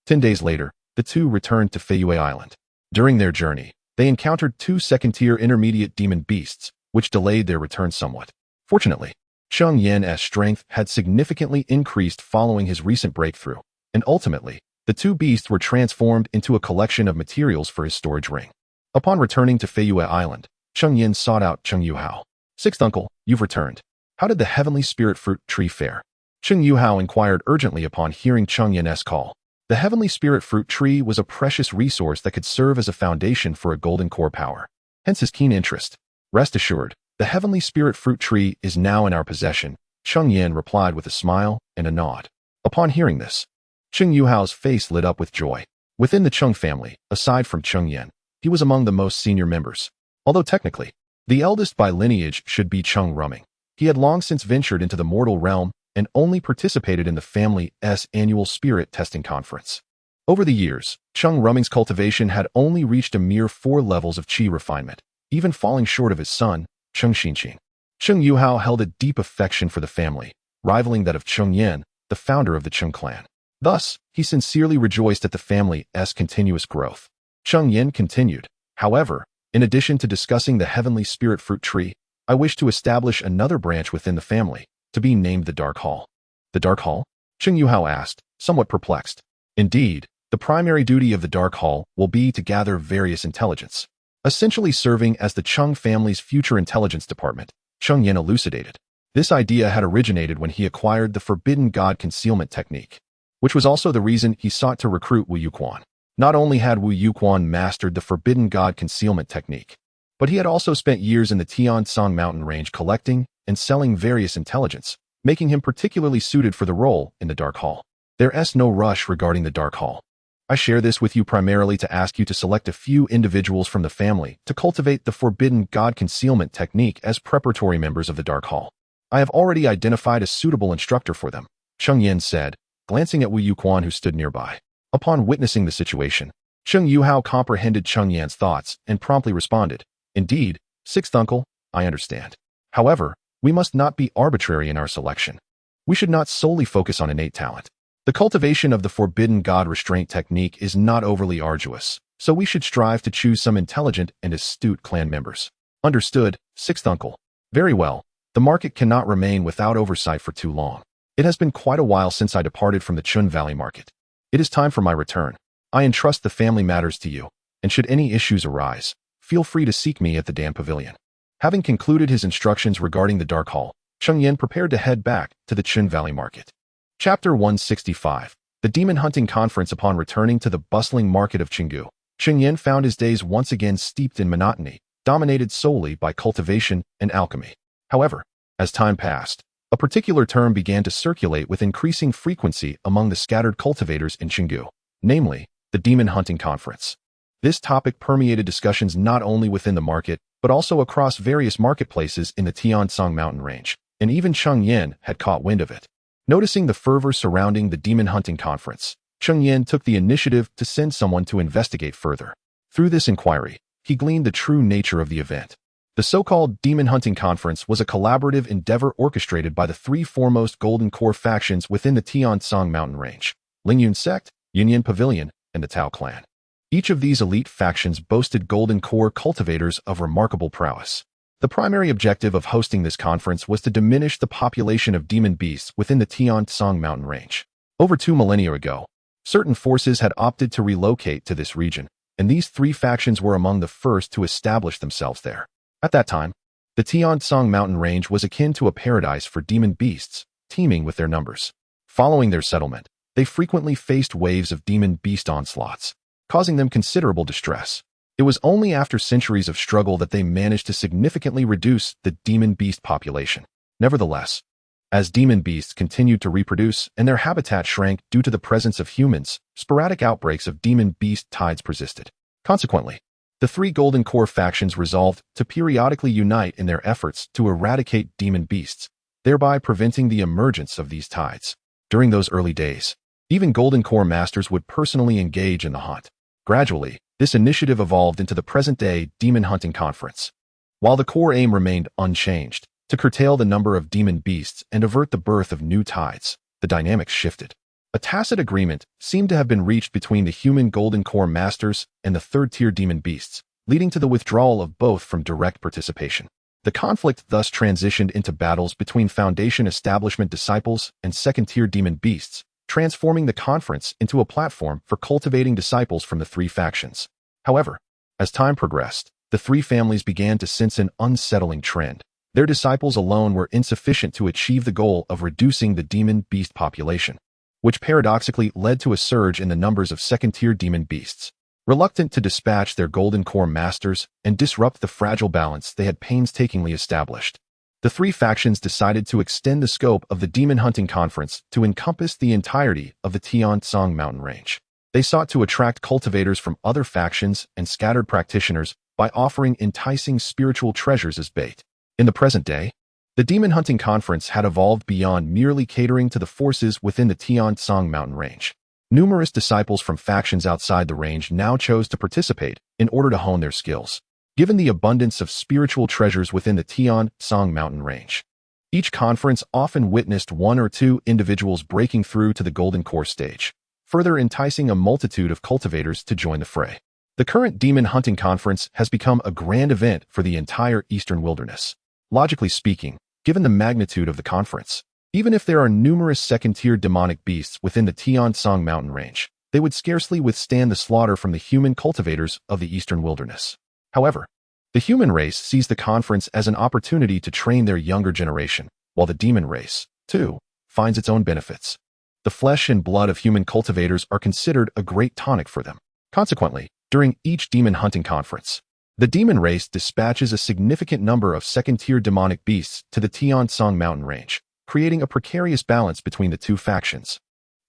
10 days later, the two returned to Feiyue Island. During their journey, they encountered two second-tier intermediate demon beasts, which delayed their return somewhat. Fortunately, Cheng Yan's strength had significantly increased following his recent breakthrough, and ultimately, the two beasts were transformed into a collection of materials for his storage ring. Upon returning to Feiyue Island, Cheng Yan sought out Cheng Yuhao. "Sixth uncle, you've returned. How did the heavenly spirit fruit tree fare?" Cheng Yuhao inquired urgently upon hearing Cheng Yan's call. The heavenly spirit fruit tree was a precious resource that could serve as a foundation for a golden core power. Hence his keen interest. "Rest assured, the heavenly spirit fruit tree is now in our possession," Cheng Yan replied with a smile and a nod. Upon hearing this, Cheng Yuhao's face lit up with joy. Within the Cheng family, aside from Cheng Yan, he was among the most senior members. Although technically, the eldest by lineage should be Cheng Rumming, he had long since ventured into the mortal realm and only participated in the family's annual spirit testing conference. Over the years, Cheng Rumming's cultivation had only reached a mere 4 levels of qi refinement, even falling short of his son, Cheng Xinqing. Cheng Yuhao held a deep affection for the family, rivaling that of Cheng Yan, the founder of the Cheng clan. Thus, he sincerely rejoiced at the family's continuous growth. Cheng Yan continued, "However, in addition to discussing the heavenly spirit fruit tree, I wish to establish another branch within the family, to be named the Dark Hall." "The Dark Hall?" Cheng Yuhao asked, somewhat perplexed. "Indeed, the primary duty of the Dark Hall will be to gather various intelligence, essentially serving as the Cheng family's future intelligence department," Cheng Yan elucidated. This idea had originated when he acquired the Forbidden God concealment technique, which was also the reason he sought to recruit Wu Yuquan. Not only had Wu Yuquan mastered the Forbidden God concealment technique, but he had also spent years in the Tiansong mountain range collecting and selling various intelligence, making him particularly suited for the role in the Dark Hall. There's no rush regarding the Dark Hall. I share this with you primarily to ask you to select a few individuals from the family to cultivate the Forbidden God concealment technique as preparatory members of the Dark Hall. I have already identified a suitable instructor for them," Cheng Yan said, glancing at Wu Yuquan who stood nearby. Upon witnessing the situation, Cheng Yuhao comprehended Cheng Yan's thoughts and promptly responded, "Indeed, sixth uncle, I understand. However, we must not be arbitrary in our selection. We should not solely focus on innate talent. The cultivation of the Forbidden God restraint technique is not overly arduous, so we should strive to choose some intelligent and astute clan members." "Understood, sixth uncle. Very well. The market cannot remain without oversight for too long. It has been quite a while since I departed from the Chun Valley market. It is time for my return. I entrust the family matters to you, and should any issues arise, feel free to seek me at the Dan Pavilion." Having concluded his instructions regarding the Dark Hall, Cheng Yan prepared to head back to the Chun Valley market. Chapter 165. The Demon Hunting Conference. Upon returning to the bustling market of Qinggu, Cheng Yan found his days once again steeped in monotony, dominated solely by cultivation and alchemy. However, as time passed, a particular term began to circulate with increasing frequency among the scattered cultivators in Qinggu, namely, the Demon Hunting Conference. This topic permeated discussions not only within the market, but also across various marketplaces in the Tiansong mountain range, and even Cheng Yan had caught wind of it. Noticing the fervor surrounding the Demon Hunting Conference, Cheng Yan took the initiative to send someone to investigate further. Through this inquiry, he gleaned the true nature of the event. The so-called Demon Hunting Conference was a collaborative endeavor orchestrated by the 3 foremost Golden Core factions within the Tiansong mountain range: Lingyun Sect, Yunyan Pavilion, and the Tao clan. Each of these elite factions boasted Golden Core cultivators of remarkable prowess. The primary objective of hosting this conference was to diminish the population of demon beasts within the Tiansong mountain range. Over 2 millennia ago, certain forces had opted to relocate to this region, and these 3 factions were among the first to establish themselves there. At that time, the Tiansong mountain range was akin to a paradise for demon beasts, teeming with their numbers. Following their settlement, they frequently faced waves of demon beast onslaughts, causing them considerable distress. It was only after centuries of struggle that they managed to significantly reduce the demon beast population. Nevertheless, as demon beasts continued to reproduce and their habitat shrank due to the presence of humans, sporadic outbreaks of demon beast tides persisted. Consequently, the 3 Golden Core factions resolved to periodically unite in their efforts to eradicate demon beasts, thereby preventing the emergence of these tides. During those early days, even Golden Core masters would personally engage in the hunt. Gradually, this initiative evolved into the present-day Demon Hunting Conference. While the core aim remained unchanged, to curtail the number of demon beasts and avert the birth of new tides, the dynamics shifted. A tacit agreement seemed to have been reached between the human Golden Core masters and the third-tier demon beasts, leading to the withdrawal of both from direct participation. The conflict thus transitioned into battles between Foundation establishment disciples and second-tier demon beasts, transforming the conference into a platform for cultivating disciples from the three factions. However, as time progressed, the three families began to sense an unsettling trend. Their disciples alone were insufficient to achieve the goal of reducing the demon beast population, which paradoxically led to a surge in the numbers of second-tier demon beasts. Reluctant to dispatch their golden core masters and disrupt the fragile balance they had painstakingly established, the three factions decided to extend the scope of the demon hunting conference to encompass the entirety of the Tiansong mountain range. They sought to attract cultivators from other factions and scattered practitioners by offering enticing spiritual treasures as bait. In the present day, the demon hunting conference had evolved beyond merely catering to the forces within the Tiansong mountain range. Numerous disciples from factions outside the range now chose to participate in order to hone their skills. Given the abundance of spiritual treasures within the Tiansong mountain range, each conference often witnessed one or two individuals breaking through to the golden core stage, further enticing a multitude of cultivators to join the fray. The current demon hunting conference has become a grand event for the entire eastern wilderness. Logically speaking, given the magnitude of the conference, even if there are numerous second-tier demonic beasts within the Tiansong mountain range, they would scarcely withstand the slaughter from the human cultivators of the eastern wilderness. However, the human race sees the conference as an opportunity to train their younger generation, while the demon race, too, finds its own benefits. The flesh and blood of human cultivators are considered a great tonic for them. Consequently, during each demon hunting conference, the demon race dispatches a significant number of second-tier demonic beasts to the Tiansong mountain range, creating a precarious balance between the two factions.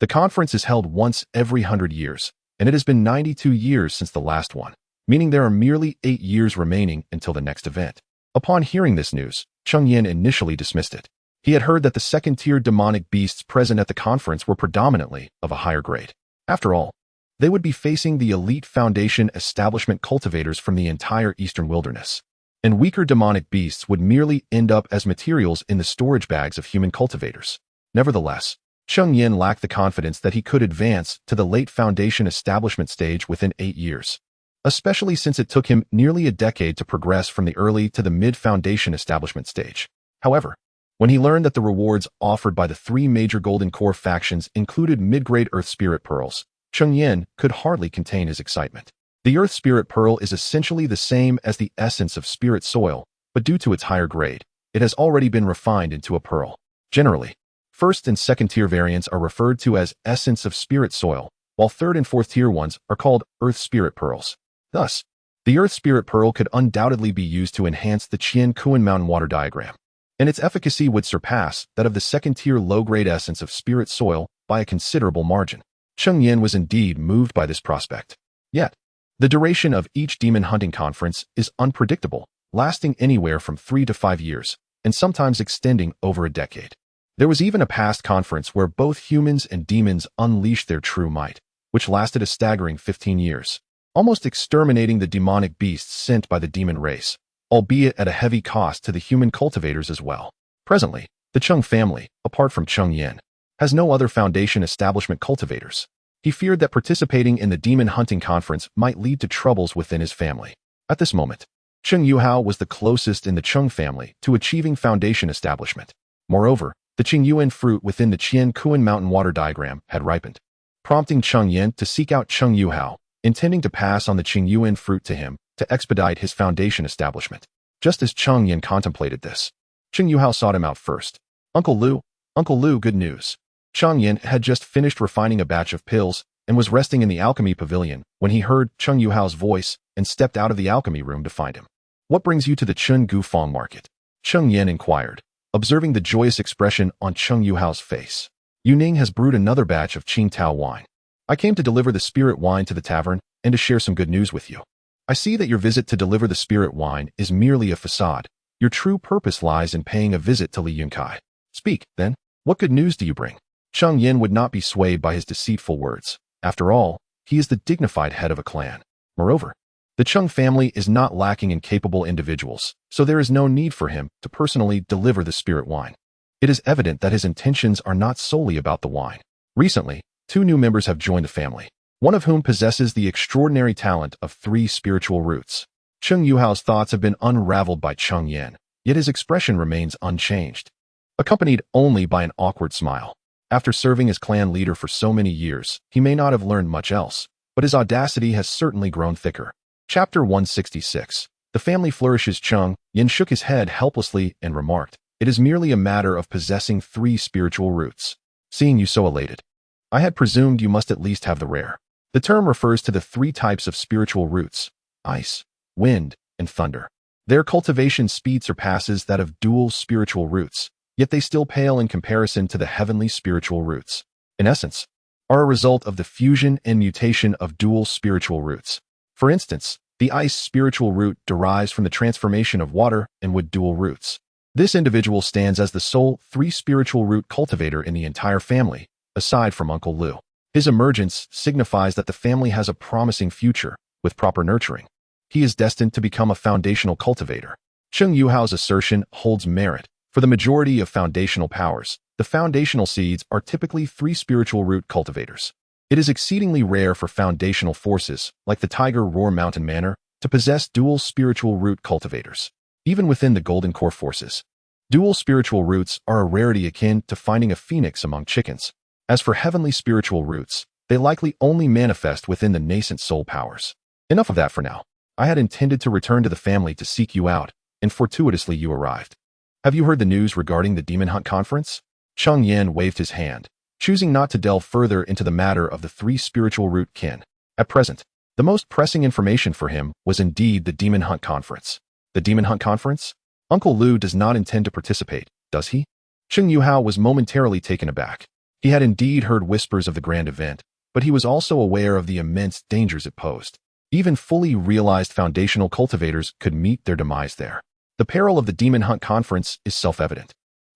The conference is held once every 100 years, and it has been 92 years since the last one, meaning there are merely 8 years remaining until the next event. Upon hearing this news, Cheng Yan initially dismissed it. He had heard that the second-tier demonic beasts present at the conference were predominantly of a higher grade. After all, they would be facing the elite Foundation establishment cultivators from the entire eastern wilderness, and weaker demonic beasts would merely end up as materials in the storage bags of human cultivators. Nevertheless, Cheng Yan lacked the confidence that he could advance to the late Foundation establishment stage within 8 years, especially since it took him nearly a decade to progress from the early to the mid-Foundation establishment stage. However, when he learned that the rewards offered by the three major Golden Core factions included mid-grade Earth Spirit Pearls, Cheng Yan could hardly contain his excitement. The Earth Spirit Pearl is essentially the same as the essence of Spirit Soil, but due to its higher grade, it has already been refined into a pearl. Generally, first and second tier variants are referred to as Essence of Spirit Soil, while third and fourth tier ones are called Earth Spirit Pearls. Thus, the Earth Spirit Pearl could undoubtedly be used to enhance the Qian Kuan Mountain Water diagram, and its efficacy would surpass that of the second-tier low-grade Essence of Spirit Soil by a considerable margin. Cheng Yan was indeed moved by this prospect. Yet, the duration of each demon hunting conference is unpredictable, lasting anywhere from 3 to 5 years, and sometimes extending over a decade. There was even a past conference where both humans and demons unleashed their true might, which lasted a staggering 15 years, almost exterminating the demonic beasts sent by the demon race, albeit at a heavy cost to the human cultivators as well. Presently, the Cheng family, apart from Cheng Yan, has no other Foundation establishment cultivators. He feared that participating in the demon hunting conference might lead to troubles within his family. At this moment, Cheng Yuhao was the closest in the Cheng family to achieving Foundation establishment. Moreover, the Cheng Yuan fruit within the Qian Kuan Mountain Water diagram had ripened, prompting Cheng Yan to seek out Cheng Yuhao, intending to pass on the Cheng Yuan fruit to him to expedite his Foundation establishment. Just as Cheng Yan contemplated this, Cheng Yuhao sought him out first. Uncle Lu, good news. Cheng Yan had just finished refining a batch of pills and was resting in the alchemy pavilion when he heard Cheng Yuhao's voice and stepped out of the alchemy room to find him. What brings you to the Cheng Gufang market? Cheng Yan inquired, observing the joyous expression on Cheng Yuhao's face. Yuning has brewed another batch of Qingtao wine. I came to deliver the spirit wine to the tavern and to share some good news with you. I see that your visit to deliver the spirit wine is merely a facade. Your true purpose lies in paying a visit to Li Yunkai. Speak, then. What good news do you bring? Cheng Yan would not be swayed by his deceitful words. After all, he is the dignified head of a clan. Moreover, the Cheng family is not lacking in capable individuals, so there is no need for him to personally deliver the spirit wine. It is evident that his intentions are not solely about the wine. Recently, 2 new members have joined the family, one of whom possesses the extraordinary talent of 3 spiritual roots. Cheng Yuhao's thoughts have been unraveled by Cheng Yan, yet his expression remains unchanged, accompanied only by an awkward smile. After serving as clan leader for so many years, he may not have learned much else, but his audacity has certainly grown thicker. Chapter 166. The family flourishes. Cheng Yan shook his head helplessly and remarked, "It is merely a matter of possessing 3 spiritual roots. Seeing you so elated, I had presumed you must at least have the rare." The term refers to the 3 types of spiritual roots: ice, wind, and thunder. Their cultivation speed surpasses that of dual spiritual roots, yet they still pale in comparison to the heavenly spiritual roots. In essence, are a result of the fusion and mutation of dual spiritual roots. For instance, the ice spiritual root derives from the transformation of water and wood dual roots. This individual stands as the sole 3 spiritual root cultivator in the entire family, aside from Uncle Lu. His emergence signifies that the family has a promising future, with proper nurturing. He is destined to become a foundational cultivator. Cheng Yuhao's assertion holds merit. For the majority of foundational powers, the foundational seeds are typically 3 spiritual root cultivators. It is exceedingly rare for foundational forces, like the Tiger Roar Mountain Manor, to possess dual spiritual root cultivators. Even within the Golden Core forces, dual spiritual roots are a rarity akin to finding a phoenix among chickens. As for heavenly spiritual roots, they likely only manifest within the nascent soul powers. Enough of that for now. I had intended to return to the family to seek you out, and fortuitously you arrived. Have you heard the news regarding the Demon Hunt Conference? Cheng Yan waved his hand, choosing not to delve further into the matter of the 3 spiritual root kin. At present, the most pressing information for him was indeed the Demon Hunt Conference. The Demon Hunt Conference? Uncle Lu does not intend to participate, does he? Cheng Yuhao was momentarily taken aback. He had indeed heard whispers of the grand event, but he was also aware of the immense dangers it posed. Even fully realized foundational cultivators could meet their demise there. The peril of the Demon Hunt Conference is self-evident.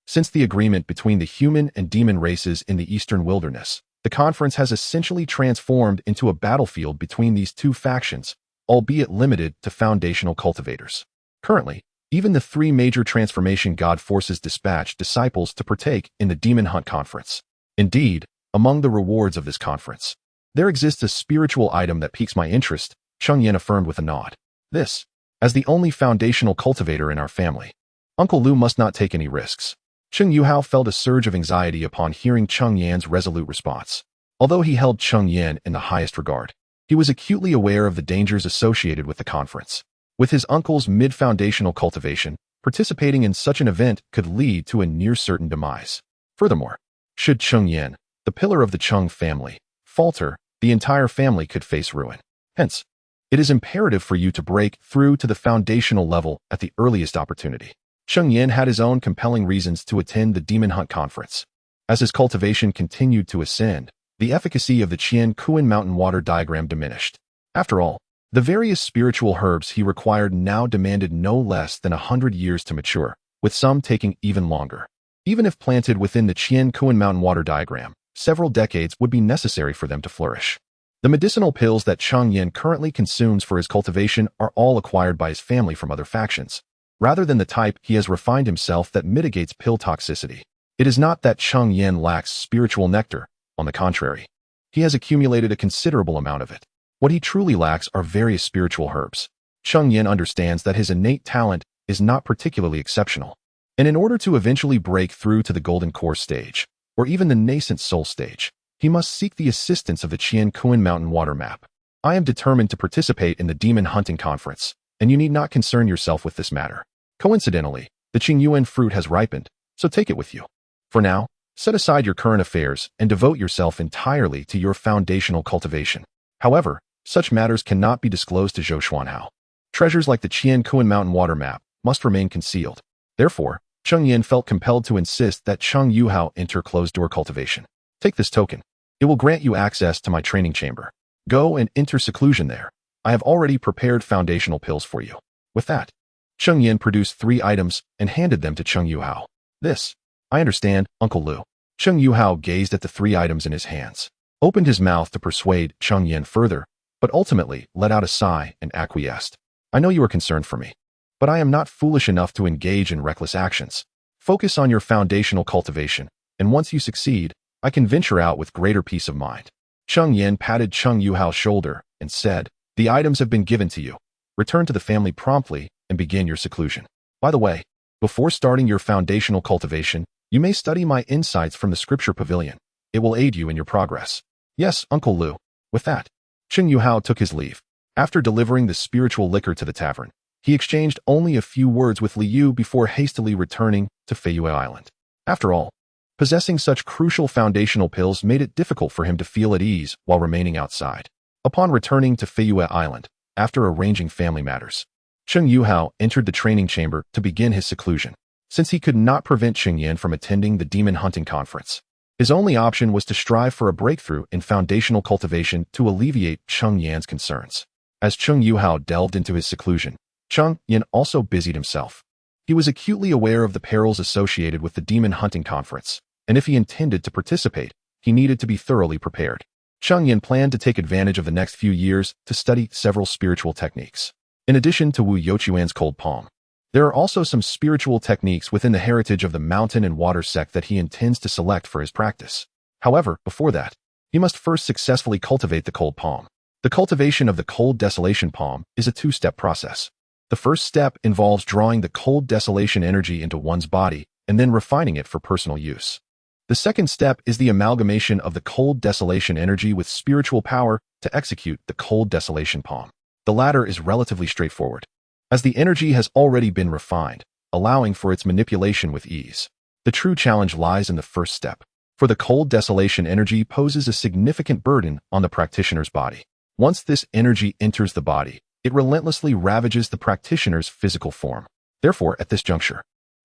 Since the agreement between the human and demon races in the eastern wilderness, the conference has essentially transformed into a battlefield between these 2 factions, albeit limited to foundational cultivators. Currently, even the 3 major transformation god forces dispatch disciples to partake in the Demon Hunt Conference. Indeed, among the rewards of this conference, there exists a spiritual item that piques my interest, Cheng Yan affirmed with a nod. This, as the only foundational cultivator in our family, Uncle Lu must not take any risks. Cheng Yuhao felt a surge of anxiety upon hearing Cheng Yan's resolute response. Although he held Cheng Yan in the highest regard, he was acutely aware of the dangers associated with the conference. With his uncle's mid-foundational cultivation, participating in such an event could lead to a near-certain demise. Furthermore, should Cheng Yan, the pillar of the Cheng family, falter, the entire family could face ruin. Hence, it is imperative for you to break through to the foundational level at the earliest opportunity. Cheng Yan had his own compelling reasons to attend the Demon Hunt Conference. As his cultivation continued to ascend, the efficacy of the Qian Kuan mountain water diagram diminished. After all, the various spiritual herbs he required now demanded no less than 100 years to mature, with some taking even longer. Even if planted within the Qian Kuan mountain water diagram, several decades would be necessary for them to flourish. The medicinal pills that Cheng Yan currently consumes for his cultivation are all acquired by his family from other factions. Rather than the type he has refined himself that mitigates pill toxicity. It is not that Cheng Yan lacks spiritual nectar, on the contrary. He has accumulated a considerable amount of it. What he truly lacks are various spiritual herbs. Cheng Yan understands that his innate talent is not particularly exceptional. And in order to eventually break through to the Golden Core stage, or even the nascent soul stage, he must seek the assistance of the Qian Kuan Mountain Water Map. I am determined to participate in the Demon Hunting Conference, and you need not concern yourself with this matter. Coincidentally, the Qingyuan fruit has ripened, so take it with you. For now, set aside your current affairs and devote yourself entirely to your foundational cultivation. However, such matters cannot be disclosed to Zhou Xuanhao. Treasures like the Qian Kuan Mountain Water Map must remain concealed. Therefore, Cheng Yan felt compelled to insist that Cheng Yuhao enter closed-door cultivation. Take this token. It will grant you access to my training chamber. Go and enter seclusion there. I have already prepared foundational pills for you. With that, Cheng Yan produced 3 items and handed them to Cheng Yuhao. This, I understand, Uncle Lu. Cheng Yuhao gazed at the 3 items in his hands, opened his mouth to persuade Cheng Yan further, but ultimately let out a sigh and acquiesced. I know you are concerned for me, but I am not foolish enough to engage in reckless actions. Focus on your foundational cultivation, and once you succeed, I can venture out with greater peace of mind. Cheng Yan patted Cheng Yuhao's shoulder and said, the items have been given to you. Return to the family promptly and begin your seclusion. By the way, Before starting your foundational cultivation, you may study my insights from the scripture pavilion. It will aid you in your progress. Yes, Uncle Lu. With that, Cheng Yuhao took his leave. After delivering the spiritual liquor to the tavern, he exchanged only a few words with Liu before hastily returning to Feiyue Island. After all, possessing such crucial foundational pills made it difficult for him to feel at ease while remaining outside. Upon returning to Feiyue Island, after arranging family matters, Cheng Yuhao entered the training chamber to begin his seclusion. Since he could not prevent Cheng Yan from attending the demon hunting conference, his only option was to strive for a breakthrough in foundational cultivation to alleviate Cheng Yan's concerns. As Cheng Yuhao delved into his seclusion, Cheng Yan also busied himself. He was acutely aware of the perils associated with the demon hunting conference, and if he intended to participate, he needed to be thoroughly prepared. Cheng Yan planned to take advantage of the next few years to study several spiritual techniques. In addition to Wu Youquan's cold palm, there are also some spiritual techniques within the heritage of the mountain and water sect that he intends to select for his practice. However, before that, he must first successfully cultivate the cold palm. The cultivation of the cold desolation palm is a two-step process. The first step involves drawing the cold desolation energy into one's body and then refining it for personal use. The second step is the amalgamation of the cold desolation energy with spiritual power to execute the cold desolation palm. The latter is relatively straightforward, as the energy has already been refined, allowing for its manipulation with ease. The true challenge lies in the first step, for the cold desolation energy poses a significant burden on the practitioner's body. Once this energy enters the body, it relentlessly ravages the practitioner's physical form. Therefore, at this juncture,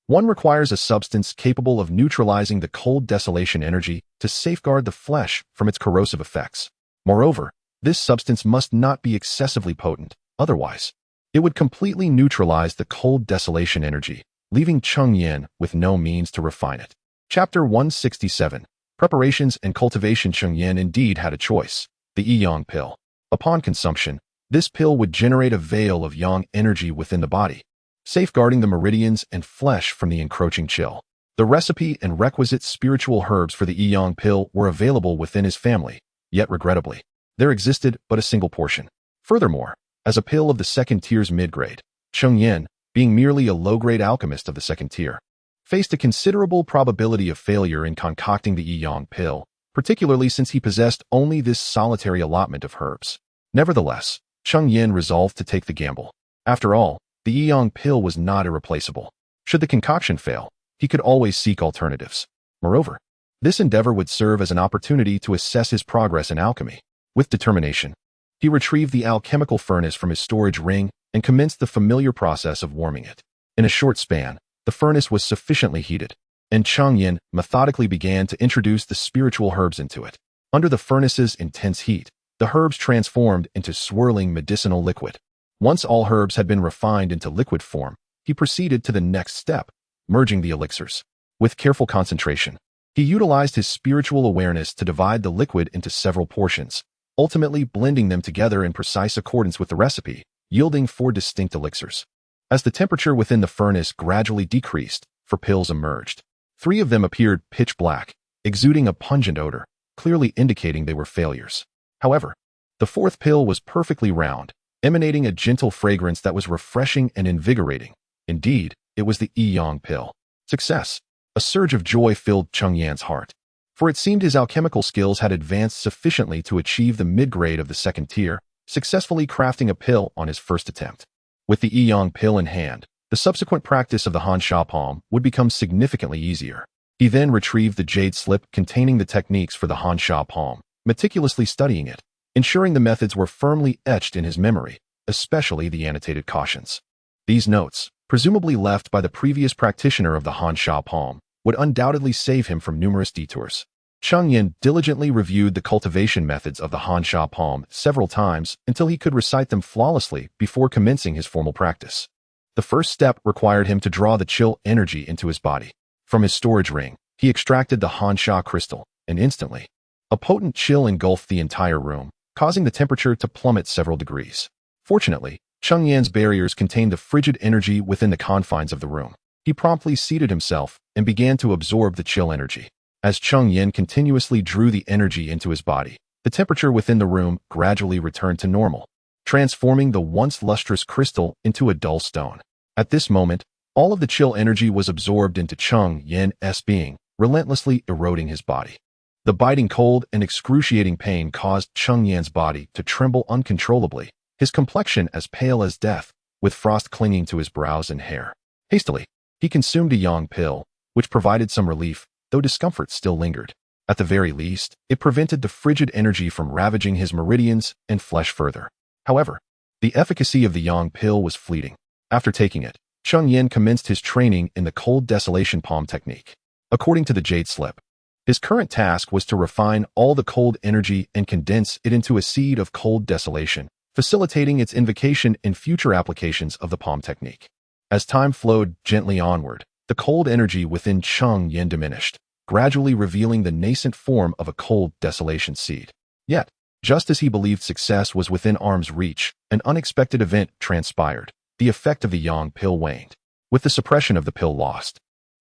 one requires a substance capable of neutralizing the cold desolation energy to safeguard the flesh from its corrosive effects. Moreover, this substance must not be excessively potent, otherwise, it would completely neutralize the cold desolation energy, leaving Cheng Yan with no means to refine it. Chapter 167. Preparations and Cultivation. Cheng Yan indeed had a choice, the Yi-Yang pill. Upon consumption, this pill would generate a veil of yang energy within the body, safeguarding the meridians and flesh from the encroaching chill. The recipe and requisite spiritual herbs for the Yi-Yang pill were available within his family, yet regrettably, there existed but a single portion. Furthermore, as a pill of the second tier's mid-grade, Cheng Yan, being merely a low-grade alchemist of the second tier, faced a considerable probability of failure in concocting the Yi-Yang pill, particularly since he possessed only this solitary allotment of herbs. Nevertheless, Cheng Yan resolved to take the gamble. After all, the Yi-Yang pill was not irreplaceable. Should the concoction fail, he could always seek alternatives. Moreover, this endeavor would serve as an opportunity to assess his progress in alchemy. With determination, he retrieved the alchemical furnace from his storage ring and commenced the familiar process of warming it. In a short span, the furnace was sufficiently heated, and Cheng Yan methodically began to introduce the spiritual herbs into it. Under the furnace's intense heat, the herbs transformed into swirling medicinal liquid. Once all herbs had been refined into liquid form, he proceeded to the next step, merging the elixirs. With careful concentration, he utilized his spiritual awareness to divide the liquid into several portions, ultimately blending them together in precise accordance with the recipe, yielding 4 distinct elixirs. As the temperature within the furnace gradually decreased, 4 pills emerged. 3 of them appeared pitch black, exuding a pungent odor, clearly indicating they were failures. However, the 4th pill was perfectly round, emanating a gentle fragrance that was refreshing and invigorating. Indeed, it was the Yi-Yang pill. Success! A surge of joy filled Cheng Yan's heart, for it seemed his alchemical skills had advanced sufficiently to achieve the mid-grade of the second tier, successfully crafting a pill on his first attempt. With the Yi-Yang pill in hand, the subsequent practice of the Han Sha palm would become significantly easier. He then retrieved the jade slip containing the techniques for the Han Sha palm, meticulously studying it, ensuring the methods were firmly etched in his memory, especially the annotated cautions. These notes, presumably left by the previous practitioner of the Han Sha palm, would undoubtedly save him from numerous detours. Cheng Yan diligently reviewed the cultivation methods of the Han Sha palm several times until he could recite them flawlessly before commencing his formal practice. The first step required him to draw the chill energy into his body. From his storage ring, he extracted the Han Sha crystal, and instantly, a potent chill engulfed the entire room, causing the temperature to plummet several degrees. Fortunately, Cheng Yan's barriers contained the frigid energy within the confines of the room. He promptly seated himself and began to absorb the chill energy. As Cheng Yan continuously drew the energy into his body, the temperature within the room gradually returned to normal, transforming the once lustrous crystal into a dull stone. At this moment, All of the chill energy was absorbed into Cheng Yan's being, relentlessly eroding his body. The biting cold and excruciating pain caused Cheng Yan's body to tremble uncontrollably, his complexion as pale as death, with frost clinging to his brows and hair. Hastily, he consumed a yang pill, which provided some relief, though discomfort still lingered. At the very least, it prevented the frigid energy from ravaging his meridians and flesh further. However, the efficacy of the yang pill was fleeting. After taking it, Cheng Yan commenced his training in the cold desolation palm technique. According to the Jade Slip, his current task was to refine all the cold energy and condense it into a seed of cold desolation, facilitating its invocation in future applications of the palm technique. As time flowed gently onward, the cold energy within Cheng Yan diminished, gradually revealing the nascent form of a cold desolation seed. Yet, just as he believed success was within arm's reach, an unexpected event transpired. The effect of the yang pill waned. With the suppression of the pill lost,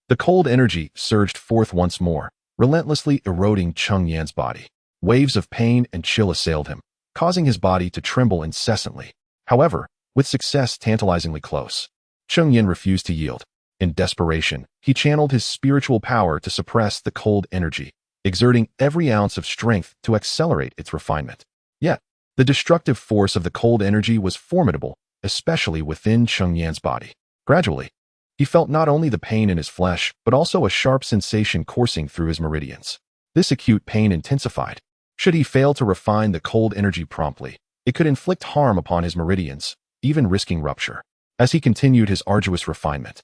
the cold energy surged forth once more, relentlessly eroding Cheng Yan's body. Waves of pain and chill assailed him, causing his body to tremble incessantly. However, with success tantalizingly close, Cheng Yan refused to yield. In desperation, he channeled his spiritual power to suppress the cold energy, exerting every ounce of strength to accelerate its refinement. Yet, the destructive force of the cold energy was formidable, especially within Cheng Yan's body. Gradually, he felt not only the pain in his flesh, but also a sharp sensation coursing through his meridians. This acute pain intensified. Should he fail to refine the cold energy promptly, it could inflict harm upon his meridians, even risking rupture. As he continued his arduous refinement,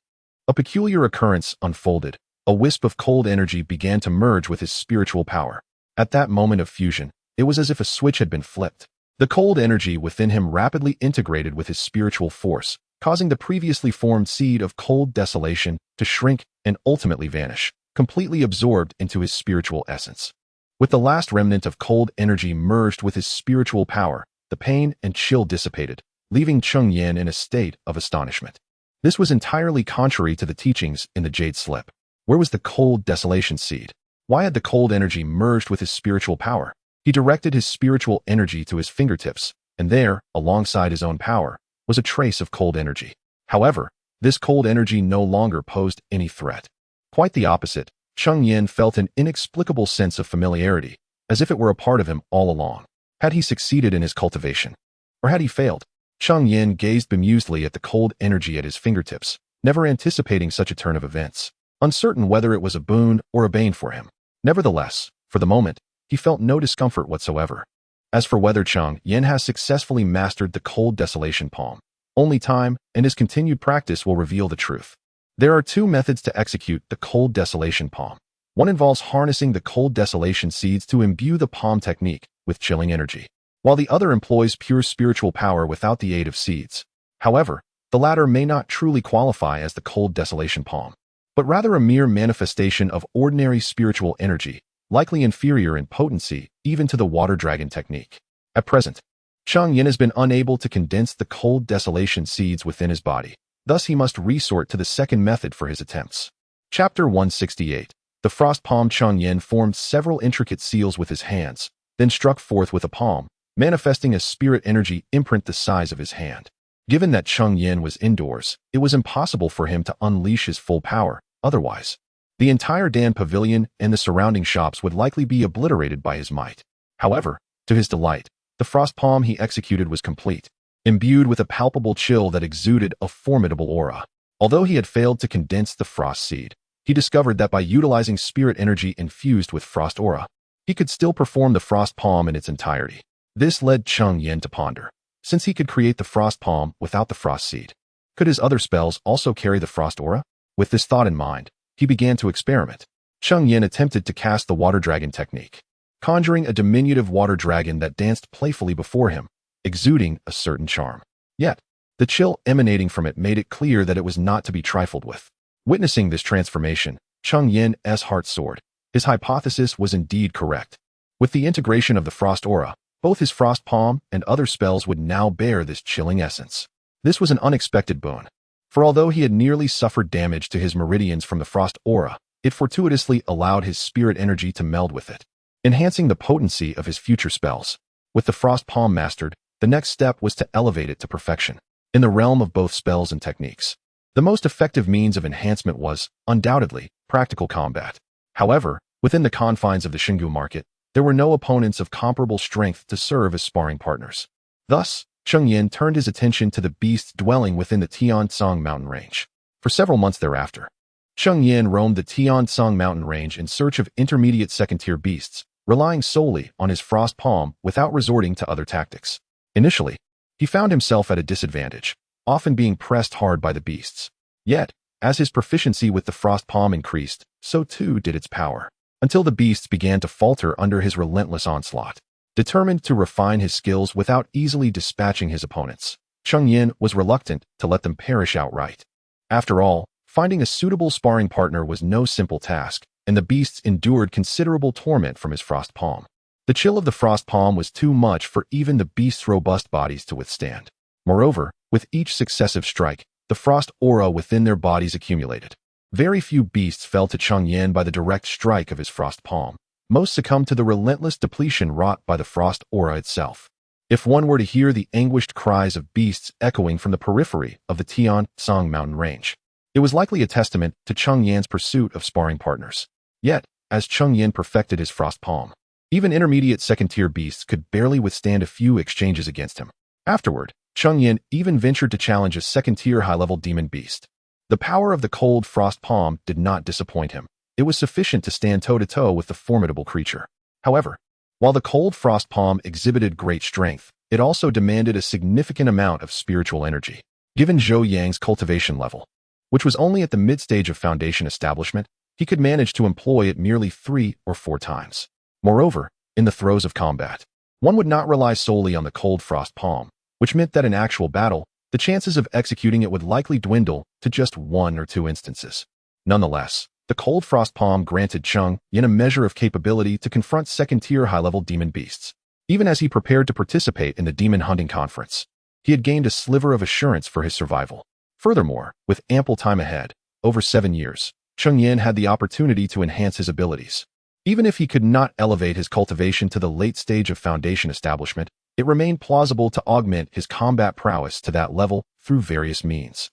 a peculiar occurrence unfolded. A wisp of cold energy began to merge with his spiritual power. At that moment of fusion, it was as if a switch had been flipped. The cold energy within him rapidly integrated with his spiritual force, causing the previously formed seed of cold desolation to shrink and ultimately vanish, completely absorbed into his spiritual essence. With the last remnant of cold energy merged with his spiritual power, the pain and chill dissipated, leaving Cheng Yan in a state of astonishment. This was entirely contrary to the teachings in the Jade Slip. Where was the cold desolation seed? Why had the cold energy merged with his spiritual power? He directed his spiritual energy to his fingertips, and there, alongside his own power, was a trace of cold energy. However, this cold energy no longer posed any threat. Quite the opposite, Cheng Yan felt an inexplicable sense of familiarity, as if it were a part of him all along. Had he succeeded in his cultivation? Or had he failed? Cheng Yan gazed bemusedly at the cold energy at his fingertips, never anticipating such a turn of events, uncertain whether it was a boon or a bane for him. Nevertheless, for the moment, he felt no discomfort whatsoever. As for whether Cheng Yan has successfully mastered the cold desolation palm, only time and his continued practice will reveal the truth. There are two methods to execute the cold desolation palm. One involves harnessing the cold desolation seeds to imbue the palm technique with chilling energy, while the other employs pure spiritual power without the aid of seeds. However, the latter may not truly qualify as the cold desolation palm, but rather a mere manifestation of ordinary spiritual energy, likely inferior in potency even to the water dragon technique. At present, Cheng Yan has been unable to condense the cold desolation seeds within his body, thus he must resort to the second method for his attempts. Chapter 168. The frost palm. Cheng Yan formed several intricate seals with his hands, then struck forth with a palm, manifesting a spirit energy imprint the size of his hand. Given that Cheng Yan was indoors, it was impossible for him to unleash his full power. Otherwise, the entire Dan Pavilion and the surrounding shops would likely be obliterated by his might. However, to his delight, the frost palm he executed was complete, imbued with a palpable chill that exuded a formidable aura. Although he had failed to condense the frost seed, he discovered that by utilizing spirit energy infused with frost aura, he could still perform the frost palm in its entirety. This led Cheng Yan to ponder. Since he could create the frost palm without the frost seed, could his other spells also carry the frost aura? With this thought in mind, he began to experiment. Cheng Yan attempted to cast the water dragon technique, conjuring a diminutive water dragon that danced playfully before him, exuding a certain charm. Yet, the chill emanating from it made it clear that it was not to be trifled with. Witnessing this transformation, Cheng Yan's heart soared. His hypothesis was indeed correct. With the integration of the frost aura, both his frost palm and other spells would now bear this chilling essence. This was an unexpected boon, for although he had nearly suffered damage to his meridians from the frost aura, it fortuitously allowed his spirit energy to meld with it, enhancing the potency of his future spells. With the frost palm mastered, the next step was to elevate it to perfection. In the realm of both spells and techniques, The most effective means of enhancement was, undoubtedly, practical combat. However, within the confines of the Xingu market, there were no opponents of comparable strength to serve as sparring partners. Thus, Cheng Yan turned his attention to the beasts dwelling within the Tiansong mountain range. For several months thereafter, Cheng Yan roamed the Tiansong mountain range in search of intermediate second-tier beasts, relying solely on his frost palm without resorting to other tactics. Initially, he found himself at a disadvantage, often being pressed hard by the beasts. Yet, as his proficiency with the frost palm increased, so too did its power, until the beasts began to falter under his relentless onslaught. Determined to refine his skills without easily dispatching his opponents, Cheng Yan was reluctant to let them perish outright. After all, finding a suitable sparring partner was no simple task, and the beasts endured considerable torment from his frost palm. The chill of the frost palm was too much for even the beasts' robust bodies to withstand. Moreover, with each successive strike, the frost aura within their bodies accumulated. Very few beasts fell to Cheng Yan by the direct strike of his frost palm. Most succumbed to the relentless depletion wrought by the frost aura itself. If one were to hear the anguished cries of beasts echoing from the periphery of the Tiansong mountain range, it was likely a testament to Cheng Yan's pursuit of sparring partners. Yet, as Cheng Yan perfected his frost palm, even intermediate second-tier beasts could barely withstand a few exchanges against him. Afterward, Cheng Yan even ventured to challenge a second-tier high-level demon beast. The power of the cold frost palm did not disappoint him. It was sufficient to stand toe-to-toe with the formidable creature. However, while the cold frost palm exhibited great strength, it also demanded a significant amount of spiritual energy. Given Zhou Yang's cultivation level, which was only at the mid-stage of foundation establishment, he could manage to employ it merely 3 or 4 times. Moreover, in the throes of combat, one would not rely solely on the cold frost palm, which meant that in actual battle, the chances of executing it would likely dwindle to just 1 or 2 instances. Nonetheless, the cold frost palm granted Cheng Yan a measure of capability to confront second-tier high-level demon beasts. Even as he prepared to participate in the demon hunting conference, he had gained a sliver of assurance for his survival. Furthermore, with ample time ahead, over 7 years, Cheng Yan had the opportunity to enhance his abilities. Even if he could not elevate his cultivation to the late stage of foundation establishment, it remained plausible to augment his combat prowess to that level through various means.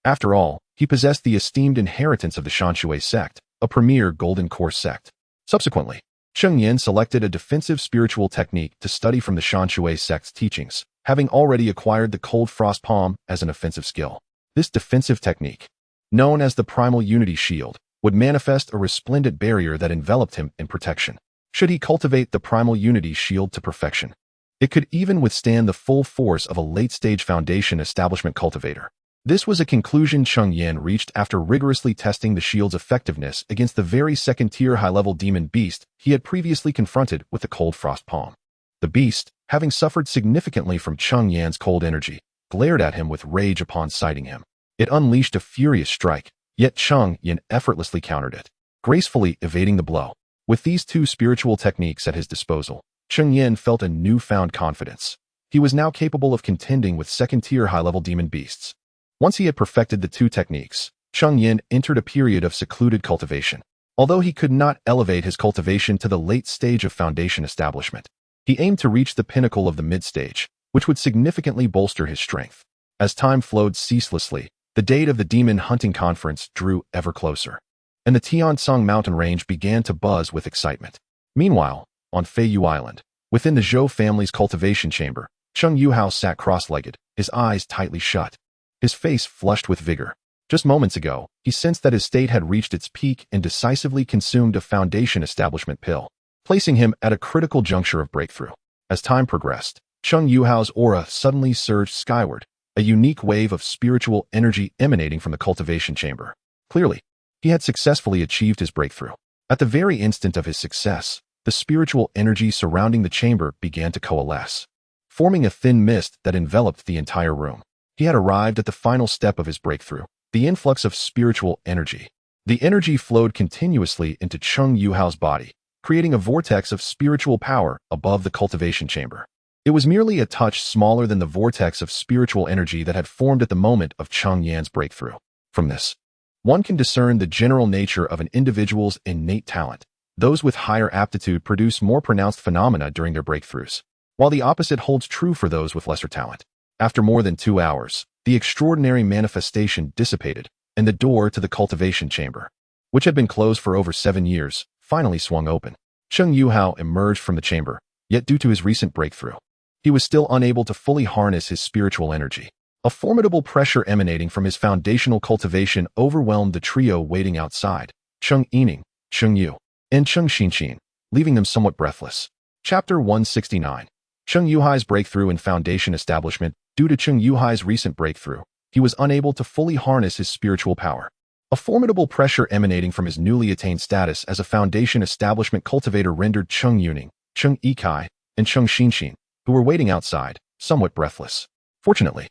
After all, he possessed the esteemed inheritance of the Shanshui sect, a premier golden core sect. Subsequently, Cheng Yan selected a defensive spiritual technique to study from the Shanshui sect's teachings, having already acquired the cold frost palm as an offensive skill. This defensive technique, known as the primal unity shield, would manifest a resplendent barrier that enveloped him in protection. Should he cultivate the primal unity shield to perfection, it could even withstand the full force of a late-stage foundation establishment cultivator. This was a conclusion Cheng Yan reached after rigorously testing the shield's effectiveness against the very second-tier high-level demon beast he had previously confronted with the cold frost palm. The beast, having suffered significantly from Cheng Yan's cold energy, glared at him with rage upon sighting him. It unleashed a furious strike, yet Cheng Yan effortlessly countered it, gracefully evading the blow. With these 2 spiritual techniques at his disposal, Cheng Yan felt a newfound confidence. He was now capable of contending with second-tier high-level demon beasts. Once he had perfected the 2 techniques, Cheng Yan entered a period of secluded cultivation. Although he could not elevate his cultivation to the late stage of foundation establishment, he aimed to reach the pinnacle of the mid-stage, which would significantly bolster his strength. As time flowed ceaselessly, the date of the demon hunting conference drew ever closer, and the Tiansong mountain range began to buzz with excitement. Meanwhile, on Feiyu Island, within the Zhou family's cultivation chamber, Cheng Yuhao sat cross-legged, his eyes tightly shut, his face flushed with vigor. Just moments ago, he sensed that his state had reached its peak and decisively consumed a foundation establishment pill, placing him at a critical juncture of breakthrough. As time progressed, Cheng Yuhao's aura suddenly surged skyward, a unique wave of spiritual energy emanating from the cultivation chamber. Clearly, he had successfully achieved his breakthrough. At the very instant of his success, the spiritual energy surrounding the chamber began to coalesce, forming a thin mist that enveloped the entire room. He had arrived at the final step of his breakthrough, the influx of spiritual energy. The energy flowed continuously into Cheng Yuhao's body, creating a vortex of spiritual power above the cultivation chamber. It was merely a touch smaller than the vortex of spiritual energy that had formed at the moment of Cheng Yan's breakthrough. From this, one can discern the general nature of an individual's innate talent. Those with higher aptitude produce more pronounced phenomena during their breakthroughs, while the opposite holds true for those with lesser talent. After more than 2 hours, the extraordinary manifestation dissipated, and the door to the cultivation chamber, which had been closed for over 7 years, finally swung open. Cheng Yuhao emerged from the chamber, yet due to his recent breakthrough, he was still unable to fully harness his spiritual energy. A formidable pressure emanating from his foundational cultivation overwhelmed the trio waiting outside, Cheng Yining, Cheng Yu, and Cheng Xinxin, leaving them somewhat breathless. Chapter 169. Cheng Yuhai's breakthrough in foundation establishment. Due to Cheng Yuhai's recent breakthrough, he was unable to fully harness his spiritual power. A formidable pressure emanating from his newly attained status as a foundation establishment cultivator rendered Cheng Yuning, Cheng Yikai, and Cheng Xinxin, who were waiting outside, somewhat breathless. Fortunately,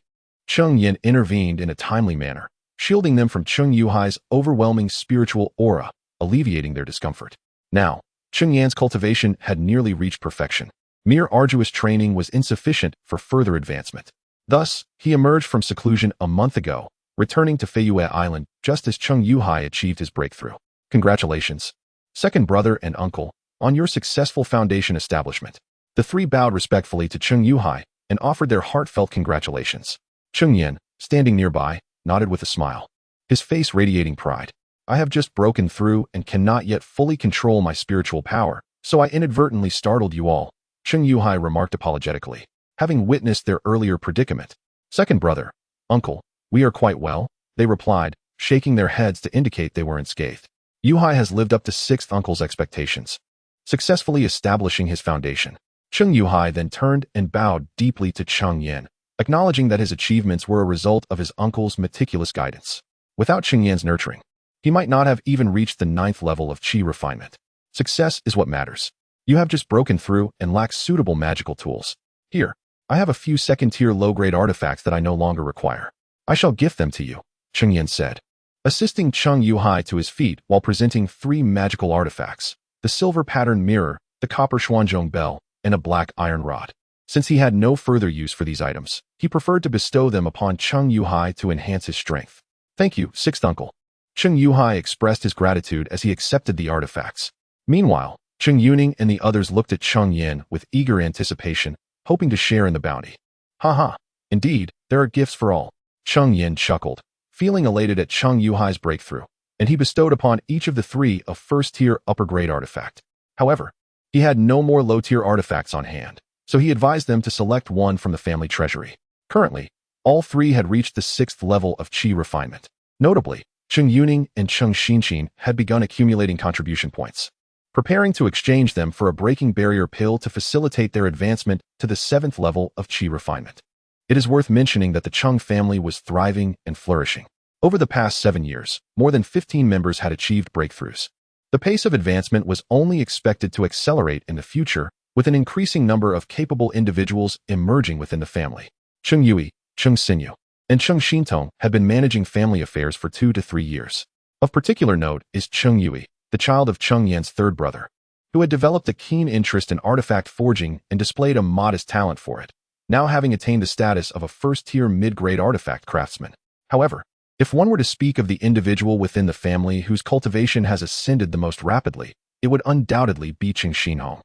Cheng Yan intervened in a timely manner, shielding them from Cheng Yuhai's overwhelming spiritual aura, alleviating their discomfort. Now, Cheng Yan's cultivation had nearly reached perfection. Mere arduous training was insufficient for further advancement. Thus, he emerged from seclusion a month ago, returning to Feiyue Island just as Cheng Yuhai achieved his breakthrough. Congratulations, second brother and uncle, on your successful foundation establishment. The three bowed respectfully to Cheng Yuhai and offered their heartfelt congratulations. Cheng Yan, standing nearby, nodded with a smile, his face radiating pride. I have just broken through and cannot yet fully control my spiritual power, so I inadvertently startled you all, Cheng Yuhai remarked apologetically, having witnessed their earlier predicament. Second brother, uncle, we are quite well, they replied, shaking their heads to indicate they were unscathed. Yuhai has lived up to sixth uncle's expectations, successfully establishing his foundation. Cheng Yuhai then turned and bowed deeply to Cheng Yan, acknowledging that his achievements were a result of his uncle's meticulous guidance. Without Cheng Yan's nurturing, he might not have even reached the 9th level of qi refinement. Success is what matters. You have just broken through and lack suitable magical tools. Here, I have a few second-tier low-grade artifacts that I no longer require. I shall gift them to you, Cheng Yan said, assisting Cheng Yuhai to his feet while presenting 3 magical artifacts, the silver pattern mirror, the copper Xuanzhong bell, and a black iron rod. Since he had no further use for these items, he preferred to bestow them upon Cheng Yuhai to enhance his strength. Thank you, sixth uncle. Cheng Yuhai expressed his gratitude as he accepted the artifacts. Meanwhile, Cheng Yuning and the others looked at Cheng Yan with eager anticipation, hoping to share in the bounty. Haha, indeed, there are gifts for all. Cheng Yan chuckled, feeling elated at Cheng Yuhai's breakthrough, and he bestowed upon each of the 3 a first-tier upper-grade artifact. However, he had no more low-tier artifacts on hand, so he advised them to select one from the family treasury. Currently, all 3 had reached the 6th level of qi refinement. Notably, Cheng Yuning and Cheng Xinxin had begun accumulating contribution points, preparing to exchange them for a breaking barrier pill to facilitate their advancement to the 7th level of qi refinement. It is worth mentioning that the Cheng family was thriving and flourishing. Over the past 7 years, more than 15 members had achieved breakthroughs. The pace of advancement was only expected to accelerate in the future, with an increasing number of capable individuals emerging within the family. Cheng Yui, Cheng Xinyu, and Cheng Xintong had been managing family affairs for 2 to 3 years. Of particular note is Cheng Yui, the child of Cheng Yan's third brother, who had developed a keen interest in artifact forging and displayed a modest talent for it, now having attained the status of a first-tier mid-grade artifact craftsman. However, if one were to speak of the individual within the family whose cultivation has ascended the most rapidly, it would undoubtedly be Cheng Xinhong,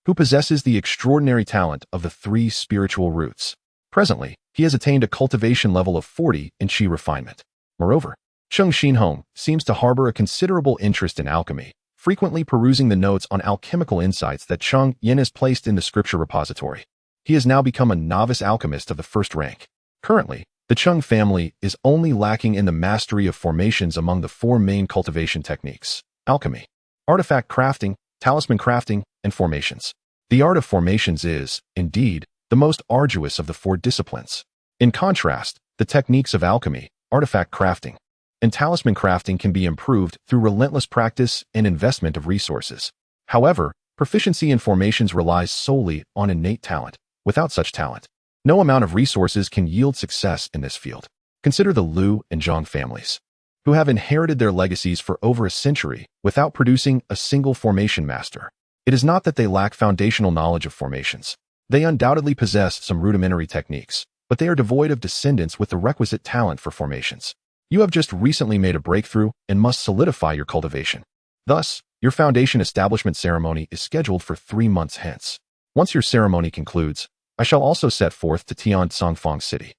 who possesses the extraordinary talent of the 3 spiritual roots. Presently, he has attained a cultivation level of 40 in qi refinement. Moreover, Cheng Xinhong seems to harbor a considerable interest in alchemy, frequently perusing the notes on alchemical insights that Cheng Yan has placed in the scripture repository. He has now become a novice alchemist of the first rank. Currently, the Cheng family is only lacking in the mastery of formations among the 4 main cultivation techniques: alchemy, artifact crafting, talisman crafting, and formations. The art of formations is, indeed, the most arduous of the 4 disciplines. In contrast, the techniques of alchemy, artifact crafting, and talisman crafting can be improved through relentless practice and investment of resources. However, proficiency in formations relies solely on innate talent. Without such talent, no amount of resources can yield success in this field. Consider the Liu and Zhang families, who have inherited their legacies for over a century without producing a single formation master. It is not that they lack foundational knowledge of formations. They undoubtedly possess some rudimentary techniques, but they are devoid of descendants with the requisite talent for formations. You have just recently made a breakthrough and must solidify your cultivation. Thus, your foundation establishment ceremony is scheduled for 3 months hence. Once your ceremony concludes, I shall also set forth to Tian Songfang City.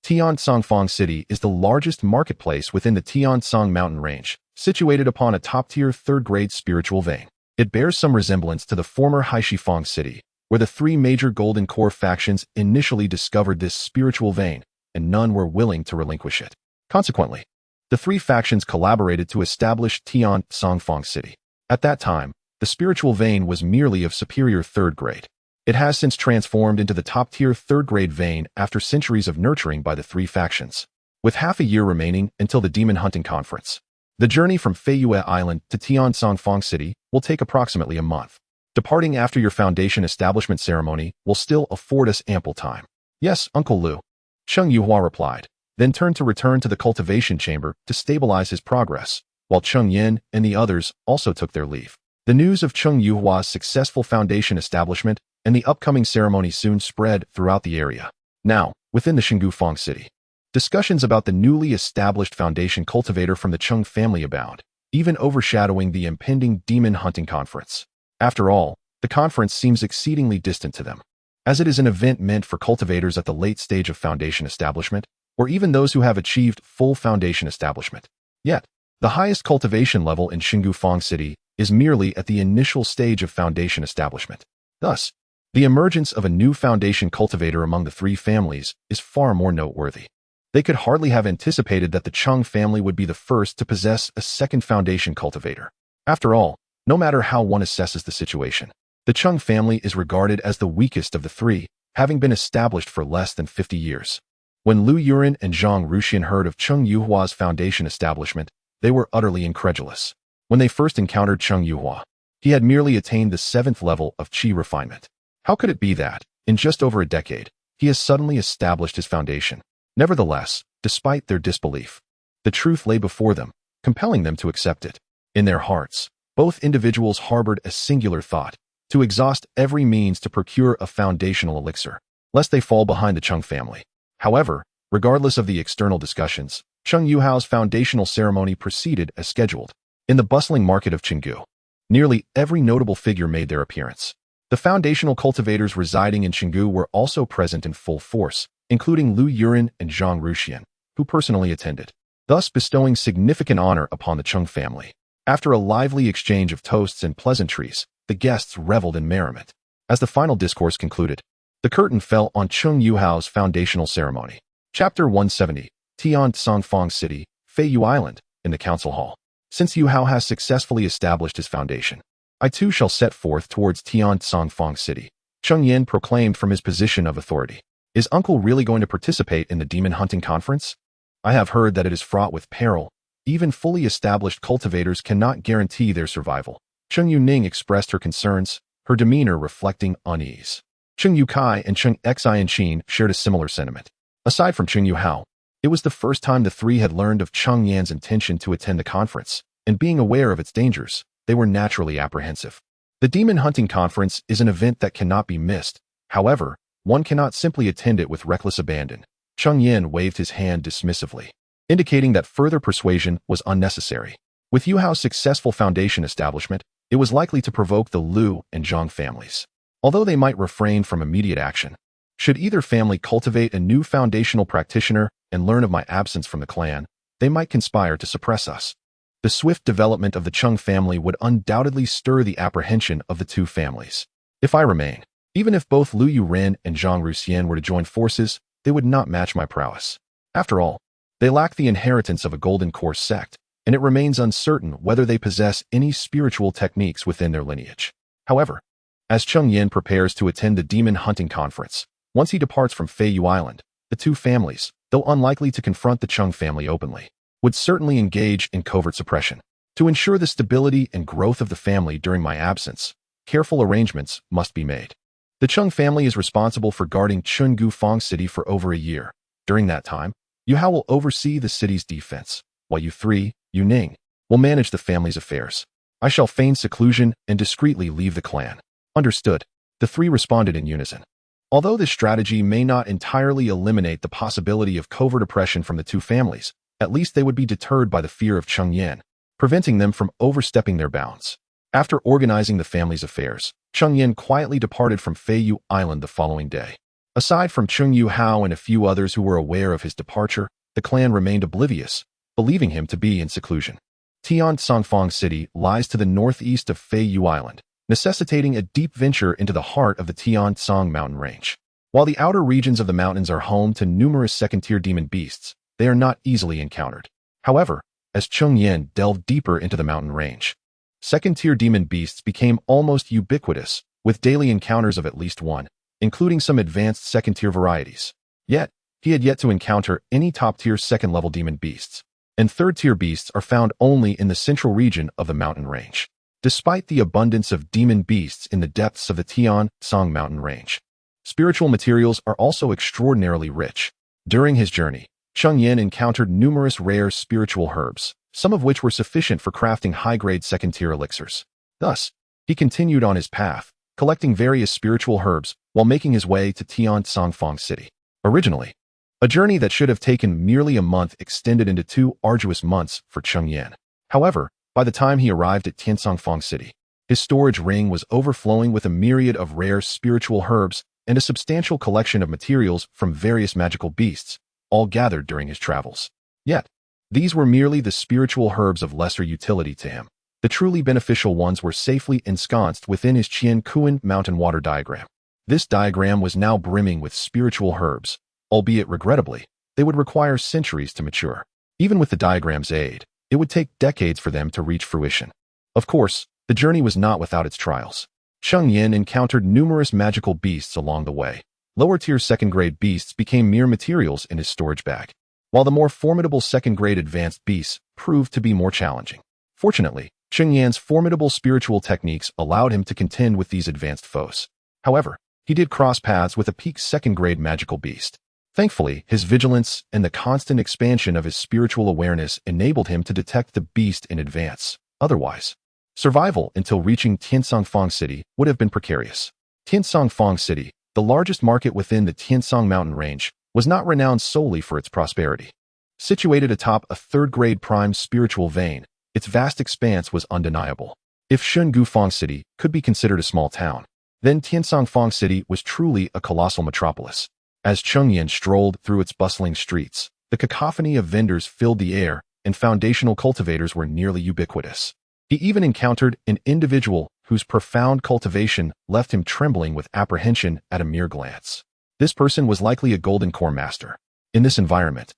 Tiansongfang City is the largest marketplace within the Tiansong mountain range, situated upon a top-tier third-grade spiritual vein. It bears some resemblance to the former Haishifang City, where the three major Golden Core factions initially discovered this spiritual vein, and none were willing to relinquish it. Consequently, the three factions collaborated to establish Tiansongfang City. At that time, the spiritual vein was merely of superior third grade. It has since transformed into the top-tier third-grade vein after centuries of nurturing by the three factions. With half a year remaining until the Demon Hunting Conference, the journey from Feiyue Island to Tiansongfang City will take approximately a month. Departing after your foundation establishment ceremony will still afford us ample time. Yes, Uncle Lu, Cheng Yuhua replied, then turned to return to the cultivation chamber to stabilize his progress, while Cheng Yan and the others also took their leave. The news of Cheng Yuhua's successful foundation establishment and the upcoming ceremony soon spread throughout the area. Now, within the Xingufang City, discussions about the newly established foundation cultivator from the Cheng family abound, even overshadowing the impending Demon Hunting Conference. After all, the conference seems exceedingly distant to them, as it is an event meant for cultivators at the late stage of foundation establishment, or even those who have achieved full foundation establishment. Yet, the highest cultivation level in Xingufang City is merely at the initial stage of foundation establishment. Thus, the emergence of a new foundation cultivator among the three families is far more noteworthy. They could hardly have anticipated that the Cheng family would be the first to possess a second foundation cultivator. After all, no matter how one assesses the situation, the Cheng family is regarded as the weakest of the three, having been established for less than 50 years. When Lu Yuren and Zhang Ruxian heard of Cheng Yuhua's foundation establishment, they were utterly incredulous. When they first encountered Cheng Yuhua, he had merely attained the 7th level of qi refinement. How could it be that, in just over a decade, he has suddenly established his foundation? Nevertheless, despite their disbelief, the truth lay before them, compelling them to accept it. In their hearts, both individuals harbored a singular thought: to exhaust every means to procure a foundational elixir, lest they fall behind the Cheng family. However, regardless of the external discussions, Cheng Yuhao's foundational ceremony proceeded as scheduled. In the bustling market of Chengdu, nearly every notable figure made their appearance. The foundational cultivators residing in Chengdu were also present in full force, including Lu Yuren and Zhang Ruxian, who personally attended, thus bestowing significant honor upon the Cheng family. After a lively exchange of toasts and pleasantries, the guests reveled in merriment. As the final discourse concluded, the curtain fell on Cheng Yuhao's foundational ceremony. Chapter 170, Tiansongfang City, Feiyue Island, in the council hall. Since Yuhao has successfully established his foundation, I too shall set forth towards Tiansongfang City. Cheng Yan proclaimed from his position of authority. Is Uncle really going to participate in the Demon Hunting Conference? I have heard that it is fraught with peril. Even fully established cultivators cannot guarantee their survival. Cheng Yuning expressed her concerns, her demeanor reflecting unease. Cheng Yukai and Cheng Xianqin shared a similar sentiment. Aside from Cheng Yuhao, it was the first time the three had learned of Cheng Yan's intention to attend the conference, and being aware of its dangers, they were naturally apprehensive. The Demon Hunting Conference is an event that cannot be missed. However, one cannot simply attend it with reckless abandon. Cheng Yan waved his hand dismissively, indicating that further persuasion was unnecessary. With Yuhao's successful foundation establishment, it was likely to provoke the Lu and Zhang families. Although they might refrain from immediate action, should either family cultivate a new foundational practitioner and learn of my absence from the clan, they might conspire to suppress us. The swift development of the Cheng family would undoubtedly stir the apprehension of the two families. If I remain, even if both Lu Yuren and Zhang Ruxian were to join forces, they would not match my prowess. After all, they lack the inheritance of a Golden Core sect, and it remains uncertain whether they possess any spiritual techniques within their lineage. However, as Cheng Yan prepares to attend the Demon Hunting Conference, once he departs from Feiyue Island, the two families, though unlikely to confront the Cheng family openly, would certainly engage in covert suppression. To ensure the stability and growth of the family during my absence, careful arrangements must be made. The Cheng family is responsible for guarding Chengufang City for over a year. During that time, Yuhao will oversee the city's defense, while you three, Yuning, will manage the family's affairs. I shall feign seclusion and discreetly leave the clan. Understood. The three responded in unison. Although this strategy may not entirely eliminate the possibility of covert oppression from the two families, at least they would be deterred by the fear of Cheng Yan, preventing them from overstepping their bounds. After organizing the family's affairs, Cheng Yan quietly departed from Feiyue Island the following day. Aside from Cheng Hao and a few others who were aware of his departure, the clan remained oblivious, believing him to be in seclusion. Tian Songfang City lies to the northeast of Feiyu Island, necessitating a deep venture into the heart of the Tian Song mountain range. While the outer regions of the mountains are home to numerous second-tier demon beasts, they are not easily encountered. However, as Cheng Yan delved deeper into the mountain range, second-tier demon beasts became almost ubiquitous, with daily encounters of at least one, including some advanced second-tier varieties. Yet, he had yet to encounter any top-tier second-level demon beasts, and third-tier beasts are found only in the central region of the mountain range. Despite the abundance of demon beasts in the depths of the Tian Song mountain range, spiritual materials are also extraordinarily rich. During his journey, Cheng Yan encountered numerous rare spiritual herbs, some of which were sufficient for crafting high-grade second-tier elixirs. Thus, he continued on his path, collecting various spiritual herbs while making his way to Tian Songfang City. Originally, a journey that should have taken merely a month extended into 2 arduous months for Cheng Yan. However, by the time he arrived at Tiansongfang City, his storage ring was overflowing with a myriad of rare spiritual herbs and a substantial collection of materials from various magical beasts, all gathered during his travels. Yet, these were merely the spiritual herbs of lesser utility to him. The truly beneficial ones were safely ensconced within his Qian Kuan mountain water diagram. This diagram was now brimming with spiritual herbs, albeit regrettably, they would require centuries to mature. Even with the diagram's aid, it would take decades for them to reach fruition. Of course, the journey was not without its trials. Cheng Yan encountered numerous magical beasts along the way. Lower-tier second-grade beasts became mere materials in his storage bag, while the more formidable second-grade advanced beasts proved to be more challenging. Fortunately, Cheng Yan's formidable spiritual techniques allowed him to contend with these advanced foes. However, he did cross paths with a peak second-grade magical beast. Thankfully, his vigilance and the constant expansion of his spiritual awareness enabled him to detect the beast in advance. Otherwise, survival until reaching Tiansongfang City would have been precarious. Tiansongfang City, the largest market within the Tiansong mountain range, was not renowned solely for its prosperity. Situated atop a third-grade prime spiritual vein, its vast expanse was undeniable. If Shungufang City could be considered a small town, then Tiansongfang City was truly a colossal metropolis. As Cheng Yan strolled through its bustling streets, the cacophony of vendors filled the air, and foundational cultivators were nearly ubiquitous. He even encountered an individual whose profound cultivation left him trembling with apprehension at a mere glance. This person was likely a golden core master. In this environment,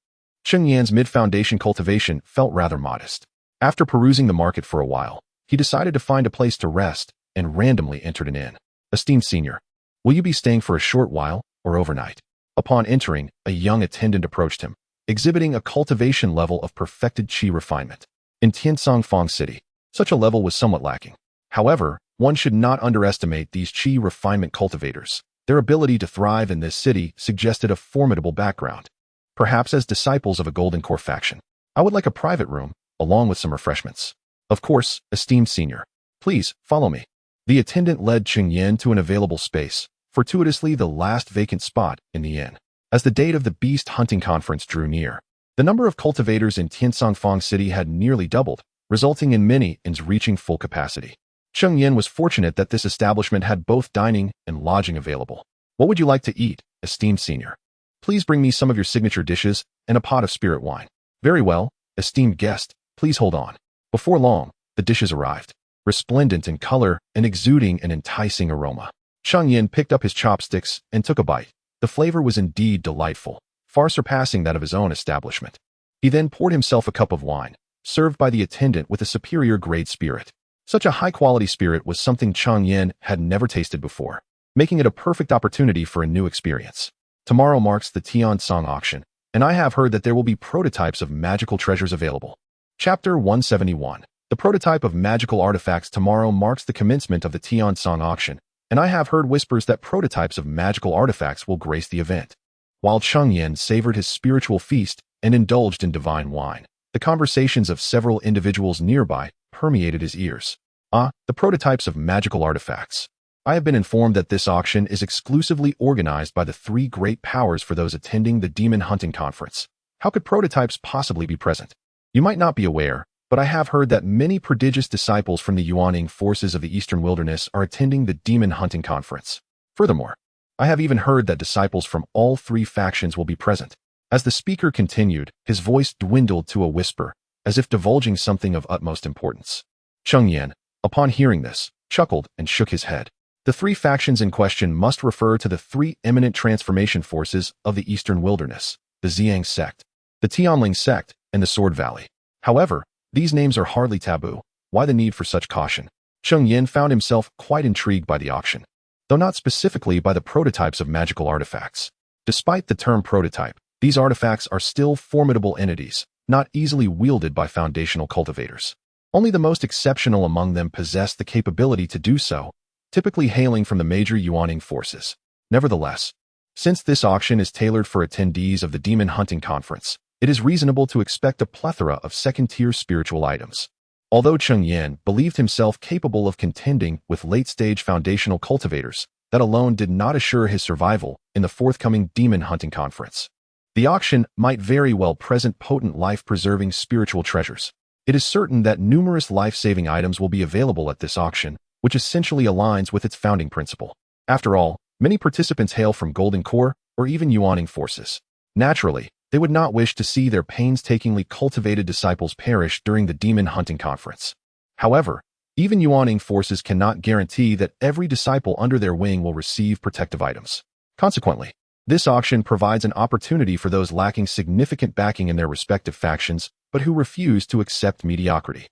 Cheng Yan's mid-foundation cultivation felt rather modest. After perusing the market for a while, he decided to find a place to rest and randomly entered an inn. Esteemed senior, will you be staying for a short while or overnight? Upon entering, a young attendant approached him, exhibiting a cultivation level of perfected qi refinement. In Tiansongfang City, such a level was somewhat lacking. However, one should not underestimate these qi refinement cultivators. Their ability to thrive in this city suggested a formidable background. Perhaps as disciples of a golden core faction. I would like a private room, along with some refreshments. Of course, esteemed senior. Please, follow me. The attendant led Cheng Yan to an available space, fortuitously the last vacant spot in the inn. As the date of the Beast Hunting Conference drew near, the number of cultivators in Tiansongfang City had nearly doubled, resulting in many inns reaching full capacity. Cheng Yan was fortunate that this establishment had both dining and lodging available. What would you like to eat, esteemed senior? Please bring me some of your signature dishes and a pot of spirit wine. Very well, esteemed guest, please hold on. Before long, the dishes arrived, resplendent in color and exuding an enticing aroma. Cheng Yan picked up his chopsticks and took a bite. The flavor was indeed delightful, far surpassing that of his own establishment. He then poured himself a cup of wine, served by the attendant with a superior grade spirit. Such a high-quality spirit was something Cheng Yan had never tasted before, making it a perfect opportunity for a new experience. Tomorrow marks the Tian Song auction, and I have heard that there will be prototypes of magical treasures available. Chapter 171. The prototype of magical artifacts. Tomorrow marks the commencement of the Tian Song auction, and I have heard whispers that prototypes of magical artifacts will grace the event. While Cheng Yan savored his spiritual feast and indulged in divine wine, the conversations of several individuals nearby permeated his ears. The prototypes of magical artifacts. I have been informed that this auction is exclusively organized by the 3 great powers for those attending the Demon Hunting Conference. How could prototypes possibly be present? You might not be aware, but I have heard that many prodigious disciples from the Yuaning forces of the Eastern Wilderness are attending the Demon Hunting Conference. Furthermore, I have even heard that disciples from all three factions will be present. As the speaker continued, his voice dwindled to a whisper, as if divulging something of utmost importance. Cheng Yan, upon hearing this, chuckled and shook his head. The three factions in question must refer to the three eminent transformation forces of the Eastern Wilderness, the Xiang sect, the Tianling sect, and the Sword Valley. However, these names are hardly taboo. Why the need for such caution? Cheng Yan found himself quite intrigued by the auction, though not specifically by the prototypes of magical artifacts. Despite the term prototype, these artifacts are still formidable entities, not easily wielded by foundational cultivators. Only the most exceptional among them possess the capability to do so, typically hailing from the major Yuaning forces. Nevertheless, since this auction is tailored for attendees of the Demon Hunting Conference, it is reasonable to expect a plethora of second-tier spiritual items. Although Cheng Yan believed himself capable of contending with late-stage foundational cultivators, that alone did not assure his survival in the forthcoming Demon Hunting Conference. The auction might very well present potent life-preserving spiritual treasures. It is certain that numerous life-saving items will be available at this auction, which essentially aligns with its founding principle. After all, many participants hail from Golden Core or even Yuaning forces. Naturally, they would not wish to see their painstakingly cultivated disciples perish during the Demon Hunting Conference. However, even Yuaning forces cannot guarantee that every disciple under their wing will receive protective items. Consequently, this auction provides an opportunity for those lacking significant backing in their respective factions, but who refuse to accept mediocrity.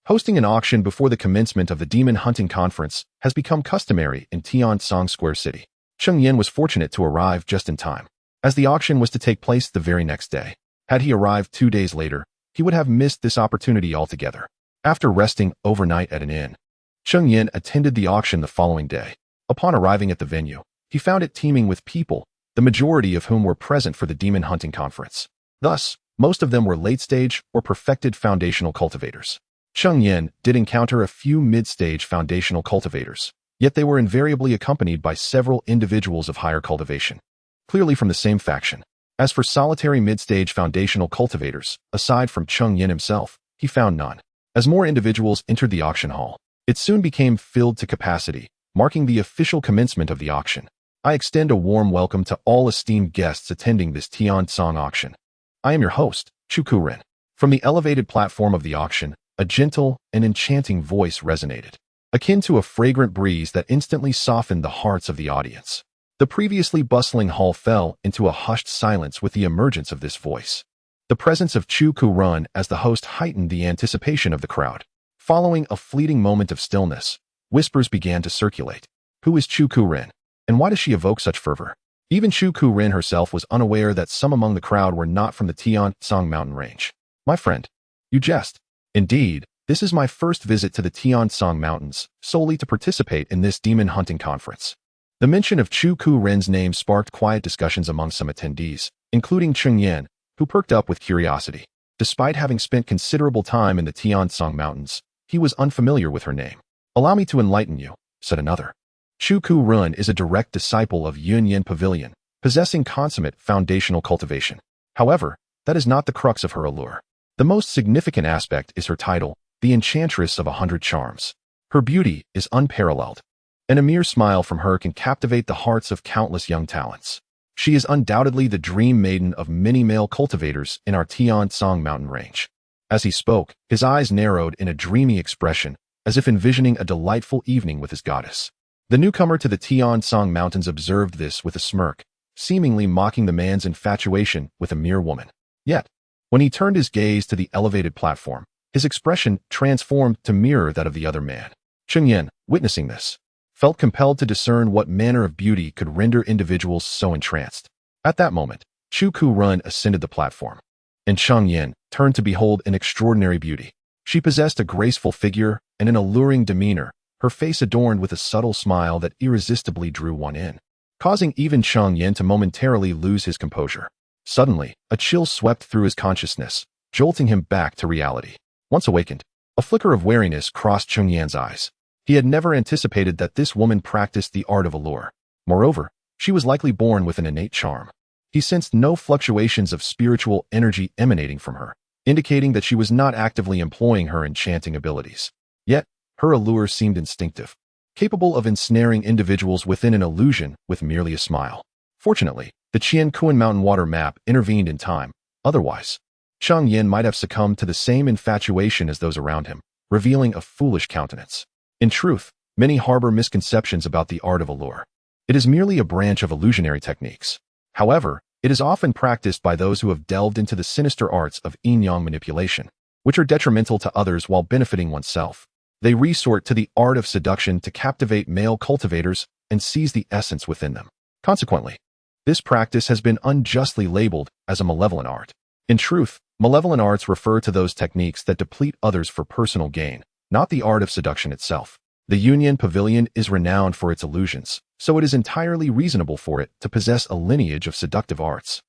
Hosting an auction before the commencement of the Demon Hunting Conference has become customary in Tiansong Square City. Cheng Yan was fortunate to arrive just in time, as the auction was to take place the very next day. Had he arrived 2 days later, he would have missed this opportunity altogether. After resting overnight at an inn, Cheng Yan attended the auction the following day. Upon arriving at the venue, he found it teeming with people, the majority of whom were present for the Demon Hunting Conference. Thus, most of them were late-stage or perfected foundational cultivators. Cheng Yan did encounter a few mid-stage foundational cultivators, yet they were invariably accompanied by several individuals of higher cultivation, clearly from the same faction. As for solitary mid-stage foundational cultivators, aside from Cheng Yan himself, he found none. As more individuals entered the auction hall, it soon became filled to capacity, marking the official commencement of the auction. I extend a warm welcome to all esteemed guests attending this Tiansong auction. I am your host, Chu Kuren. From the elevated platform of the auction, a gentle and enchanting voice resonated, akin to a fragrant breeze that instantly softened the hearts of the audience. The previously bustling hall fell into a hushed silence with the emergence of this voice. The presence of Chu Kuren as the host heightened the anticipation of the crowd. Following a fleeting moment of stillness, whispers began to circulate. Who is Chu Kuren? And why does she evoke such fervor? Even Chu Kuren herself was unaware that some among the crowd were not from the Tiansong mountain range. My friend, you jest. Indeed, this is my first visit to the Tiansong mountains, solely to participate in this Demon Hunting Conference. The mention of Chu Kuren's name sparked quiet discussions among some attendees, including Cheng Yan, who perked up with curiosity. Despite having spent considerable time in the Tiansong mountains, he was unfamiliar with her name. Allow me to enlighten you, said another. Chu Kuren is a direct disciple of Yunyan Pavilion, possessing consummate foundational cultivation. However, that is not the crux of her allure. The most significant aspect is her title, the Enchantress of 100 Charms. Her beauty is unparalleled, and a mere smile from her can captivate the hearts of countless young talents. She is undoubtedly the dream maiden of many male cultivators in our Tiansong mountain range. As he spoke, his eyes narrowed in a dreamy expression, as if envisioning a delightful evening with his goddess. The newcomer to the Tiansong mountains observed this with a smirk, seemingly mocking the man's infatuation with a mere woman. Yet, when he turned his gaze to the elevated platform, his expression transformed to mirror that of the other man. Cheng Yan, witnessing this, felt compelled to discern what manner of beauty could render individuals so entranced. At that moment, Chu Kuren ascended the platform, and Cheng Yan turned to behold an extraordinary beauty. She possessed a graceful figure and an alluring demeanor, her face adorned with a subtle smile that irresistibly drew one in, causing even Cheng Yan to momentarily lose his composure. Suddenly, a chill swept through his consciousness, jolting him back to reality. Once awakened, a flicker of wariness crossed Cheng Yan's eyes. He had never anticipated that this woman practiced the art of allure. Moreover, she was likely born with an innate charm. He sensed no fluctuations of spiritual energy emanating from her, indicating that she was not actively employing her enchanting abilities. Yet, her allure seemed instinctive. capable of ensnaring individuals within an illusion with merely a smile. Fortunately, the Qianquan mountain water map intervened in time. Otherwise, Cheng Yan might have succumbed to the same infatuation as those around him, revealing a foolish countenance. In truth, many harbor misconceptions about the art of allure. It is merely a branch of illusionary techniques. However, it is often practiced by those who have delved into the sinister arts of yin-yang manipulation, which are detrimental to others while benefiting oneself. They resort to the art of seduction to captivate male cultivators and seize the essence within them. Consequently, this practice has been unjustly labeled as a malevolent art. In truth, malevolent arts refer to those techniques that deplete others for personal gain, not the art of seduction itself. The Union Pavilion is renowned for its illusions, so it is entirely reasonable for it to possess a lineage of seductive arts.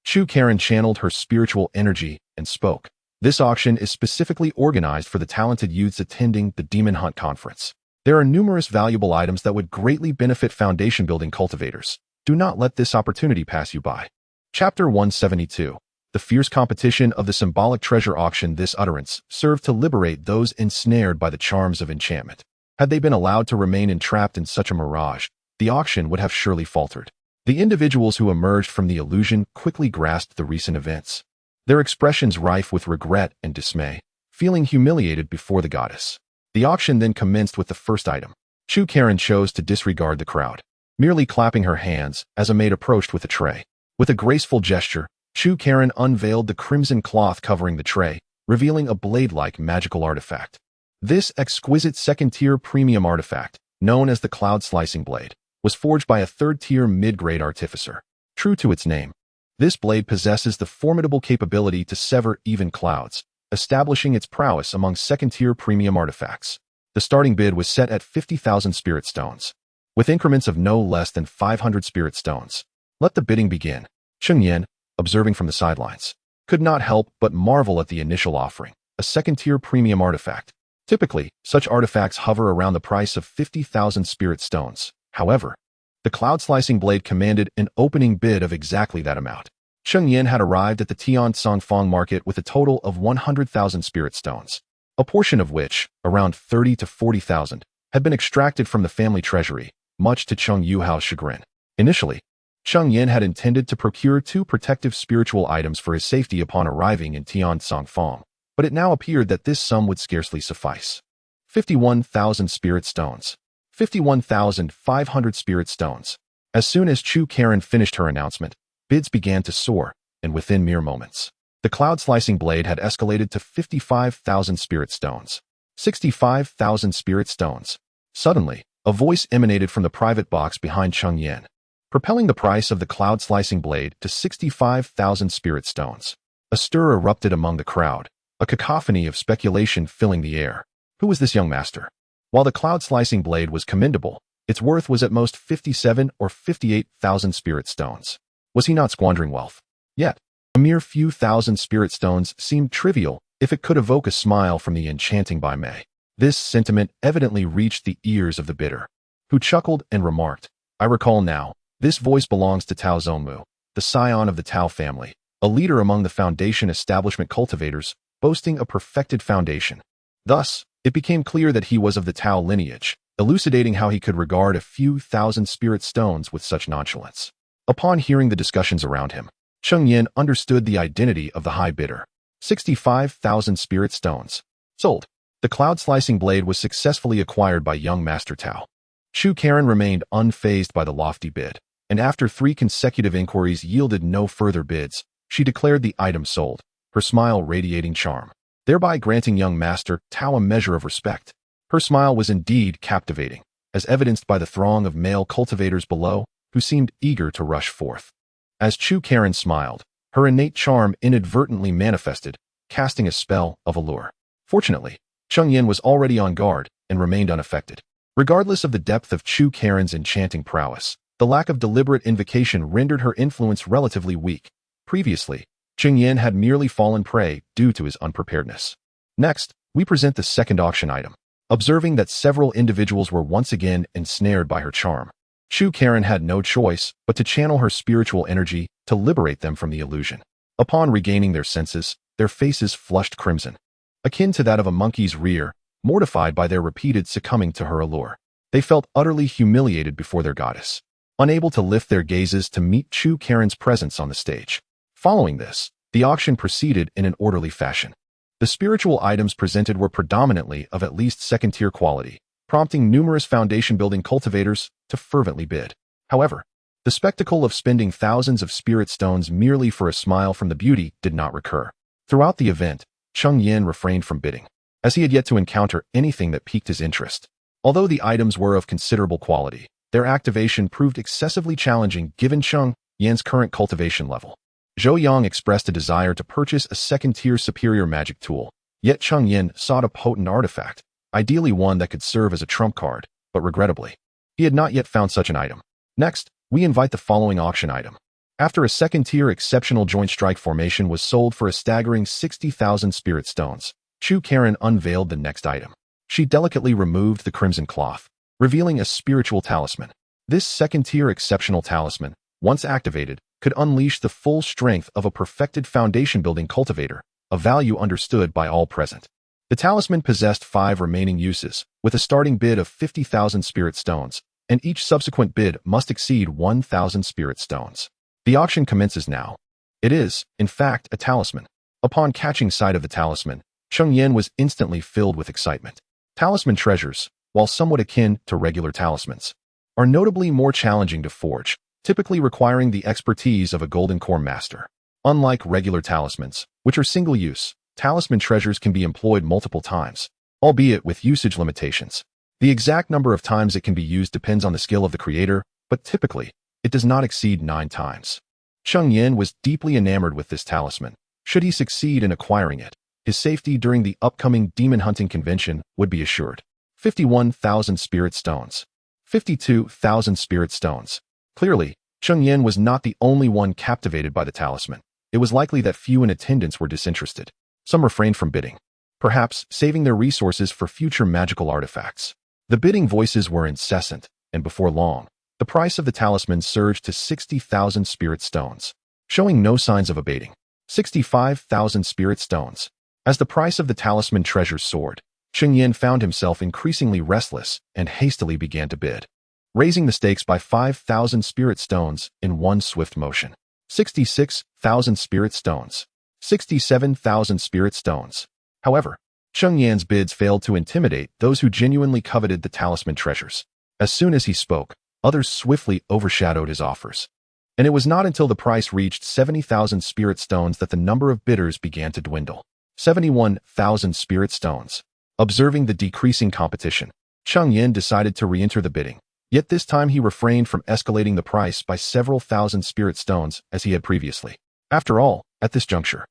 Chu Karen channeled her spiritual energy and spoke. This auction is specifically organized for the talented youths attending the Demon Hunt Conference. There are numerous valuable items that would greatly benefit foundation-building cultivators. Do not let this opportunity pass you by. Chapter 172. The fierce competition of the symbolic treasure auction. This utterance served to liberate those ensnared by the charms of enchantment. Had they been allowed to remain entrapped in such a mirage, the auction would have surely faltered. The individuals who emerged from the illusion quickly grasped the recent events, their expressions rife with regret and dismay, feeling humiliated before the goddess. The auction then commenced with the first item. Chu Karen chose to disregard the crowd, merely clapping her hands as a maid approached with a tray. With a graceful gesture, Chu Karen unveiled the crimson cloth covering the tray, revealing a blade-like magical artifact. This exquisite second-tier premium artifact, known as the cloud-slicing blade, was forged by a third-tier mid-grade artificer. True to its name, this blade possesses the formidable capability to sever even clouds, establishing its prowess among second-tier premium artifacts. The starting bid was set at 50,000 spirit stones, with increments of no less than 500 spirit stones. Let the bidding begin. Cheng Yan, observing from the sidelines, could not help but marvel at the initial offering, a second-tier premium artifact. Typically, such artifacts hover around the price of 50,000 spirit stones. However, the cloud-slicing blade commanded an opening bid of exactly that amount. Cheng Yan had arrived at the Tiansongfang market with a total of 100,000 spirit stones, a portion of which, around 30 to 40,000, had been extracted from the family treasury, much to Cheng Yuhao's chagrin. Initially, Cheng Yan had intended to procure 2 protective spiritual items for his safety upon arriving in Tiansongfang, but it now appeared that this sum would scarcely suffice. 51,000 spirit stones. 51,500 spirit stones. As soon as Chu Karen finished her announcement, bids began to soar, and within mere moments, the cloud-slicing blade had escalated to 55,000 spirit stones. 65,000 spirit stones. Suddenly, a voice emanated from the private box behind Cheng Yan, propelling the price of the cloud-slicing blade to 65,000 spirit stones. A stir erupted among the crowd, a cacophony of speculation filling the air. Who was this young master? While the cloud-slicing blade was commendable, its worth was at most 57 or 58,000 spirit stones. Was he not squandering wealth? Yet, a mere few thousand spirit stones seemed trivial if it could evoke a smile from the enchanting Bai Mei. This sentiment evidently reached the ears of the bidder, who chuckled and remarked, "I recall now, this voice belongs to Tao Zongmu, the scion of the Tao family, a leader among the foundation establishment cultivators, boasting a perfected foundation." Thus, it became clear that he was of the Tao lineage, elucidating how he could regard a few thousand spirit stones with such nonchalance. Upon hearing the discussions around him, Cheng Yan understood the identity of the high bidder. 65,000 spirit stones. Sold. The cloud-slicing blade was successfully acquired by young Master Tao. Chu Karen remained unfazed by the lofty bid, and after 3 consecutive inquiries yielded no further bids, she declared the item sold, her smile radiating charm, thereby granting young Master Tao a measure of respect. Her smile was indeed captivating, as evidenced by the throng of male cultivators below, who seemed eager to rush forth. As Chu Karen smiled, her innate charm inadvertently manifested, casting a spell of allure. Fortunately, Cheng Yan was already on guard and remained unaffected. Regardless of the depth of Chu Karen's enchanting prowess, the lack of deliberate invocation rendered her influence relatively weak. Previously, Cheng Yan had merely fallen prey due to his unpreparedness. Next, we present the second auction item. Observing that several individuals were once again ensnared by her charm, Chu Karen had no choice but to channel her spiritual energy to liberate them from the illusion. Upon regaining their senses, their faces flushed crimson, akin to that of a monkey's rear, mortified by their repeated succumbing to her allure. They felt utterly humiliated before their goddess, unable to lift their gazes to meet Chu Karen's presence on the stage. Following this, the auction proceeded in an orderly fashion. The spiritual items presented were predominantly of at least second-tier quality, prompting numerous foundation-building cultivators to fervently bid. However, the spectacle of spending thousands of spirit stones merely for a smile from the beauty did not recur. Throughout the event, Cheng Yan refrained from bidding, as he had yet to encounter anything that piqued his interest. Although the items were of considerable quality, their activation proved excessively challenging given Cheng Yan's current cultivation level. Zhou Yang expressed a desire to purchase a second-tier superior magic tool, yet Cheng Yan sought a potent artifact, ideally one that could serve as a trump card, but regrettably, he had not yet found such an item. Next, we invite the following auction item. After a second-tier exceptional joint strike formation was sold for a staggering 60,000 spirit stones, Chu Karen unveiled the next item. She delicately removed the crimson cloth, revealing a spiritual talisman. This second-tier exceptional talisman, once activated, could unleash the full strength of a perfected foundation-building cultivator, a value understood by all present. The talisman possessed 5 remaining uses, with a starting bid of 50,000 spirit stones, and each subsequent bid must exceed 1,000 spirit stones. The auction commences now. It is, in fact, a talisman. Upon catching sight of the talisman, Cheng Yan was instantly filled with excitement. Talisman treasures, while somewhat akin to regular talismans, are notably more challenging to forge, typically requiring the expertise of a golden core master. Unlike regular talismans, which are single-use, talisman treasures can be employed multiple times, albeit with usage limitations. The exact number of times it can be used depends on the skill of the creator, but typically, it does not exceed 9 times. Cheng Yan was deeply enamored with this talisman. Should he succeed in acquiring it, his safety during the upcoming demon hunting convention would be assured. 51,000 spirit stones. 52,000 spirit stones. Clearly, Cheng Yan was not the only one captivated by the talisman. It was likely that few in attendance were disinterested. Some refrained from bidding, perhaps saving their resources for future magical artifacts. The bidding voices were incessant, and before long, the price of the talisman surged to 60,000 spirit stones, showing no signs of abating. 65,000 spirit stones. As the price of the talisman treasures soared, Cheng Yan found himself increasingly restless and hastily began to bid, raising the stakes by 5,000 spirit stones in one swift motion. 66,000 spirit stones. 67,000 spirit stones. However, Cheng Yan's bids failed to intimidate those who genuinely coveted the talisman treasures. As soon as he spoke, others swiftly overshadowed his offers. And it was not until the price reached 70,000 spirit stones that the number of bidders began to dwindle. 71,000 spirit stones. Observing the decreasing competition, Cheng Yan decided to re-enter the bidding. Yet this time he refrained from escalating the price by several thousand spirit stones as he had previously. After all, at this juncture,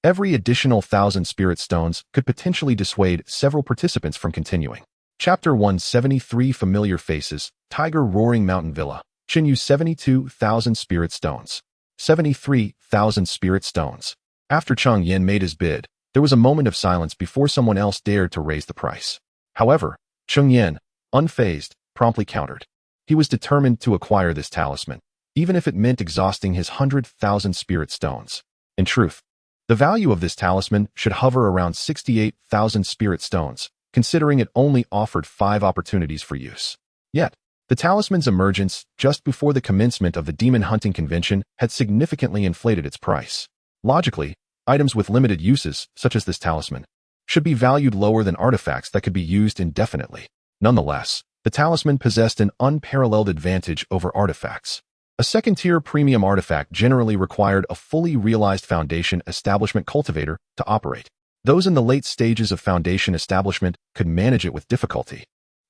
every additional 1,000 spirit stones could potentially dissuade several participants from continuing. Chapter 173 Familiar Faces, Tiger Roaring Mountain Villa. Chinyu 72,000 spirit stones. 73,000 spirit stones. After Cheng Yan made his bid, there was a moment of silence before someone else dared to raise the price. However, Cheng Yan, unfazed, promptly countered. He was determined to acquire this talisman, even if it meant exhausting his 100,000 spirit stones. In truth, the value of this talisman should hover around 68,000 spirit stones, considering it only offered 5 opportunities for use. Yet, the talisman's emergence just before the commencement of the demon hunting convention had significantly inflated its price. Logically, items with limited uses, such as this talisman, should be valued lower than artifacts that could be used indefinitely. Nonetheless, the talisman possessed an unparalleled advantage over artifacts. A second-tier premium artifact generally required a fully realized foundation establishment cultivator to operate. Those in the late stages of foundation establishment could manage it with difficulty,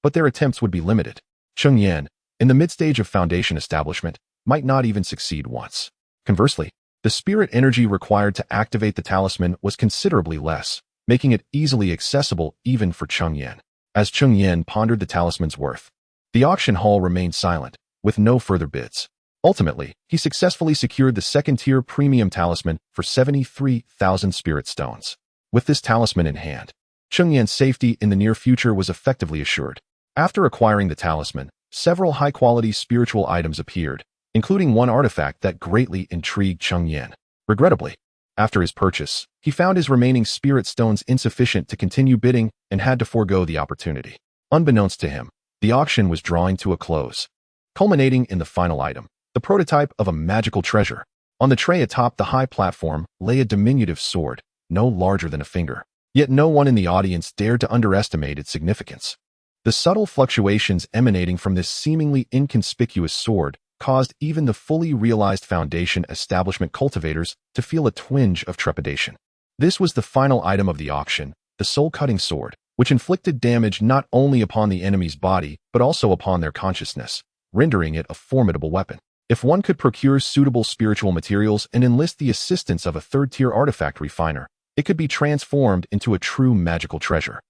but their attempts would be limited. Cheng Yan, in the mid-stage of foundation establishment, might not even succeed once. Conversely, the spirit energy required to activate the talisman was considerably less, making it easily accessible even for Cheng Yan. As Cheng Yan pondered the talisman's worth, the auction hall remained silent, with no further bids. Ultimately, he successfully secured the second-tier premium talisman for 73,000 spirit stones. With this talisman in hand, Cheng Yan's safety in the near future was effectively assured. After acquiring the talisman, several high-quality spiritual items appeared, including one artifact that greatly intrigued Cheng Yan. Regrettably, after his purchase, he found his remaining spirit stones insufficient to continue bidding and had to forego the opportunity. Unbeknownst to him, The auction was drawing to a close, culminating in the final item, the prototype of a magical treasure. On the tray atop the high platform lay a diminutive sword, no larger than a finger. Yet no one in the audience dared to underestimate its significance. The subtle fluctuations emanating from this seemingly inconspicuous sword caused even the fully realized Foundation establishment cultivators to feel a twinge of trepidation. This was the final item of the auction, the soul-cutting sword, which inflicted damage not only upon the enemy's body but also upon their consciousness, rendering it a formidable weapon. If one could procure suitable spiritual materials and enlist the assistance of a third-tier artifact refiner, it could be transformed into a true magical treasure.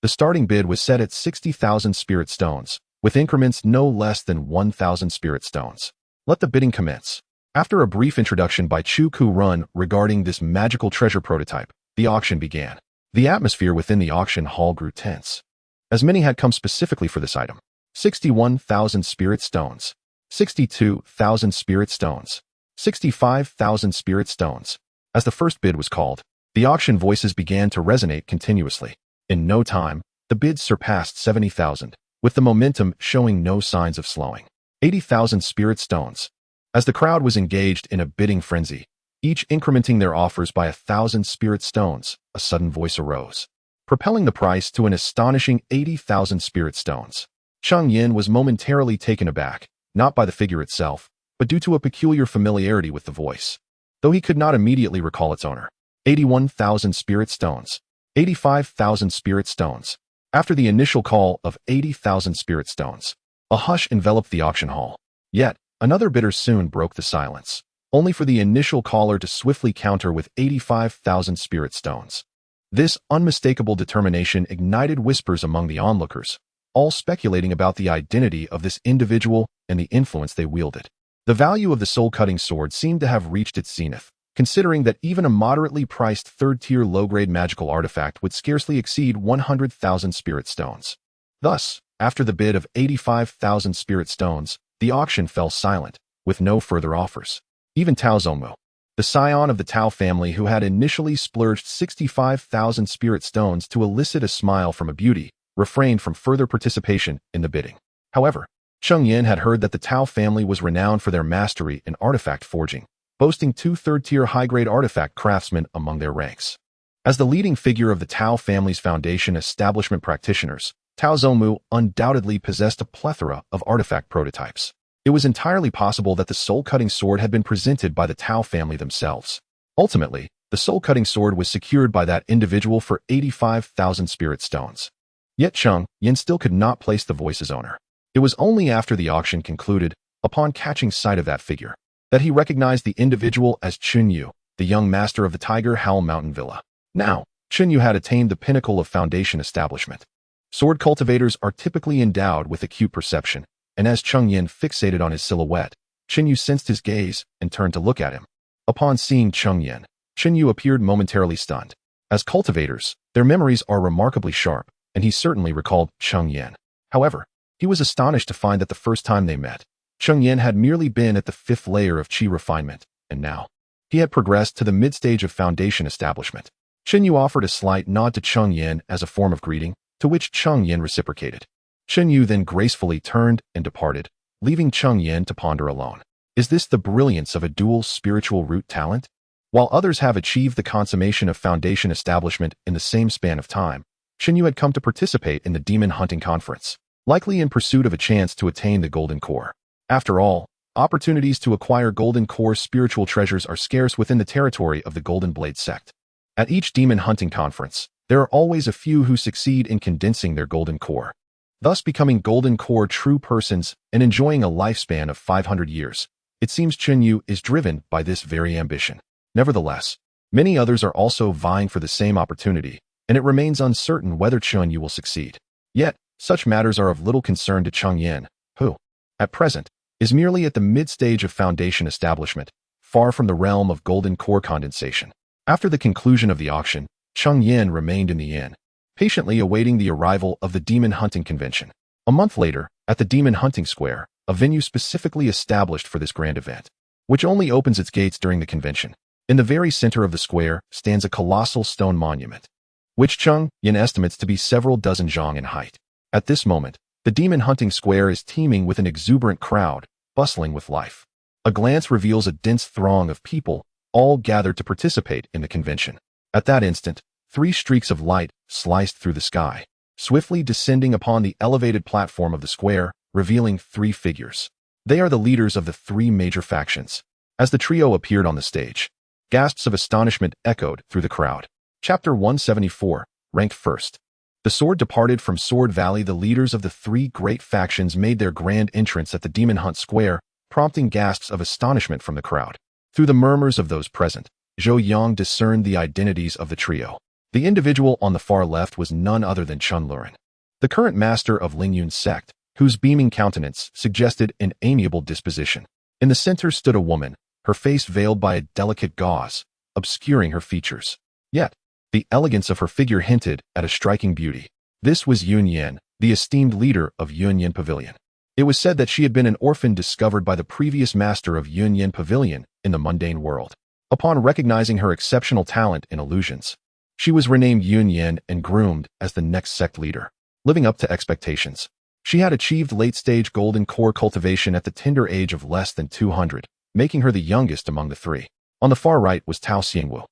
The starting bid was set at 60,000 spirit stones, with increments no less than 1,000 spirit stones. Let the bidding commence. After a brief introduction by Chu Ku Run regarding this magical treasure prototype, the auction began. The atmosphere within the auction hall grew tense, as many had come specifically for this item. 61,000 spirit stones. 62,000 spirit stones. 65,000 spirit stones. As the first bid was called, the auction voices began to resonate continuously. In no time, the bids surpassed 70,000, with the momentum showing no signs of slowing. 80,000 spirit stones. As the crowd was engaged in a bidding frenzy, each incrementing their offers by 1,000 spirit stones, a sudden voice arose, propelling the price to an astonishing 80,000 spirit stones. Cheng Yan was momentarily taken aback, not by the figure itself, but due to a peculiar familiarity with the voice, though he could not immediately recall its owner. 81,000 spirit stones. 85,000 spirit stones. After the initial call of 80,000 spirit stones, a hush enveloped the auction hall. Yet, another bidder soon broke the silence, only for the initial caller to swiftly counter with 85,000 spirit stones. This unmistakable determination ignited whispers among the onlookers, all speculating about the identity of this individual and the influence they wielded. The value of the soul-cutting sword seemed to have reached its zenith, considering that even a moderately priced third-tier low-grade magical artifact would scarcely exceed 100,000 spirit stones. Thus, after the bid of 85,000 spirit stones, the auction fell silent, with no further offers. Even Tao Zongmu, the scion of the Tao family who had initially splurged 65,000 spirit stones to elicit a smile from a beauty, refrained from further participation in the bidding. However, Cheng Yan had heard that the Tao family was renowned for their mastery in artifact forging, boasting 2 third-tier high-grade artifact craftsmen among their ranks. As the leading figure of the Tao family's Foundation establishment practitioners, Tao Zongmu undoubtedly possessed a plethora of artifact prototypes. It was entirely possible that the soul-cutting sword had been presented by the Tao family themselves. Ultimately, the soul-cutting sword was secured by that individual for 85,000 spirit stones. Yet Cheng Yan still could not place the voice's owner. It was only after the auction concluded, upon catching sight of that figure, that he recognized the individual as Chun Yu, the young master of the Tiger Howl Mountain Villa. Now, Chun Yu had attained the pinnacle of Foundation establishment. Sword cultivators are typically endowed with acute perception, and as Cheng Yan fixated on his silhouette, Chun Yu sensed his gaze and turned to look at him. Upon seeing Cheng Yan, Chun Yu appeared momentarily stunned. As cultivators, their memories are remarkably sharp, and he certainly recalled Cheng Yan. However, he was astonished to find that the first time they met, Cheng Yan had merely been at the 5th layer of Qi refinement, and now, he had progressed to the mid-stage of Foundation establishment. Chun Yu offered a slight nod to Cheng Yan as a form of greeting, to which Cheng Yan reciprocated. Chun Yu then gracefully turned and departed, leaving Cheng Yan to ponder alone. Is this the brilliance of a dual spiritual root talent? While others have achieved the consummation of Foundation establishment in the same span of time, Chun Yu had come to participate in the Demon Hunting Conference, likely in pursuit of a chance to attain the Golden Core. After all, opportunities to acquire Golden Core spiritual treasures are scarce within the territory of the Golden Blade sect. At each Demon Hunting Conference, there are always a few who succeed in condensing their Golden Core, thus becoming Golden Core true persons and enjoying a lifespan of 500 years. It seems Chun Yu is driven by this very ambition. Nevertheless, many others are also vying for the same opportunity, and it remains uncertain whether Chun Yu will succeed. Yet, such matters are of little concern to Cheng Yan, who, at present, is merely at the mid-stage of Foundation establishment, far from the realm of Golden Core condensation. After the conclusion of the auction, Cheng Yan remained in the inn, patiently awaiting the arrival of the Demon Hunting Convention. A month later, at the Demon Hunting Square, a venue specifically established for this grand event, which only opens its gates during the convention. In the very center of the square stands a colossal stone monument, which Cheng Yan estimates to be several dozen zhang in height. At this moment, The demon-hunting square is teeming with an exuberant crowd, bustling with life. A glance reveals a dense throng of people, all gathered to participate in the convention. At that instant, 3 streaks of light sliced through the sky, swiftly descending upon the elevated platform of the square, revealing 3 figures. They are the leaders of the 3 major factions. As the trio appeared on the stage, gasps of astonishment echoed through the crowd. Chapter 174, Ranked First. The sword departed from Sword Valley. The leaders of the 3 great factions made their grand entrance at the Demon Hunt Square, prompting gasps of astonishment from the crowd. Through the murmurs of those present, Zhou Yang discerned the identities of the trio. The individual on the far left was none other than Chun Lurin, the current master of Lingyun's sect, whose beaming countenance suggested an amiable disposition. In the center stood a woman, her face veiled by a delicate gauze, obscuring her features. Yet, the elegance of her figure hinted at a striking beauty. This was Yun Yan, the esteemed leader of Yun Yan Pavilion. It was said that she had been an orphan discovered by the previous master of Yun Yan Pavilion in the mundane world. Upon recognizing her exceptional talent in illusions, she was renamed Yun Yan and groomed as the next sect leader. Living up to expectations, she had achieved late-stage golden core cultivation at the tender age of less than 200, making her the youngest among the 3. On the far right was Tao Xingwu,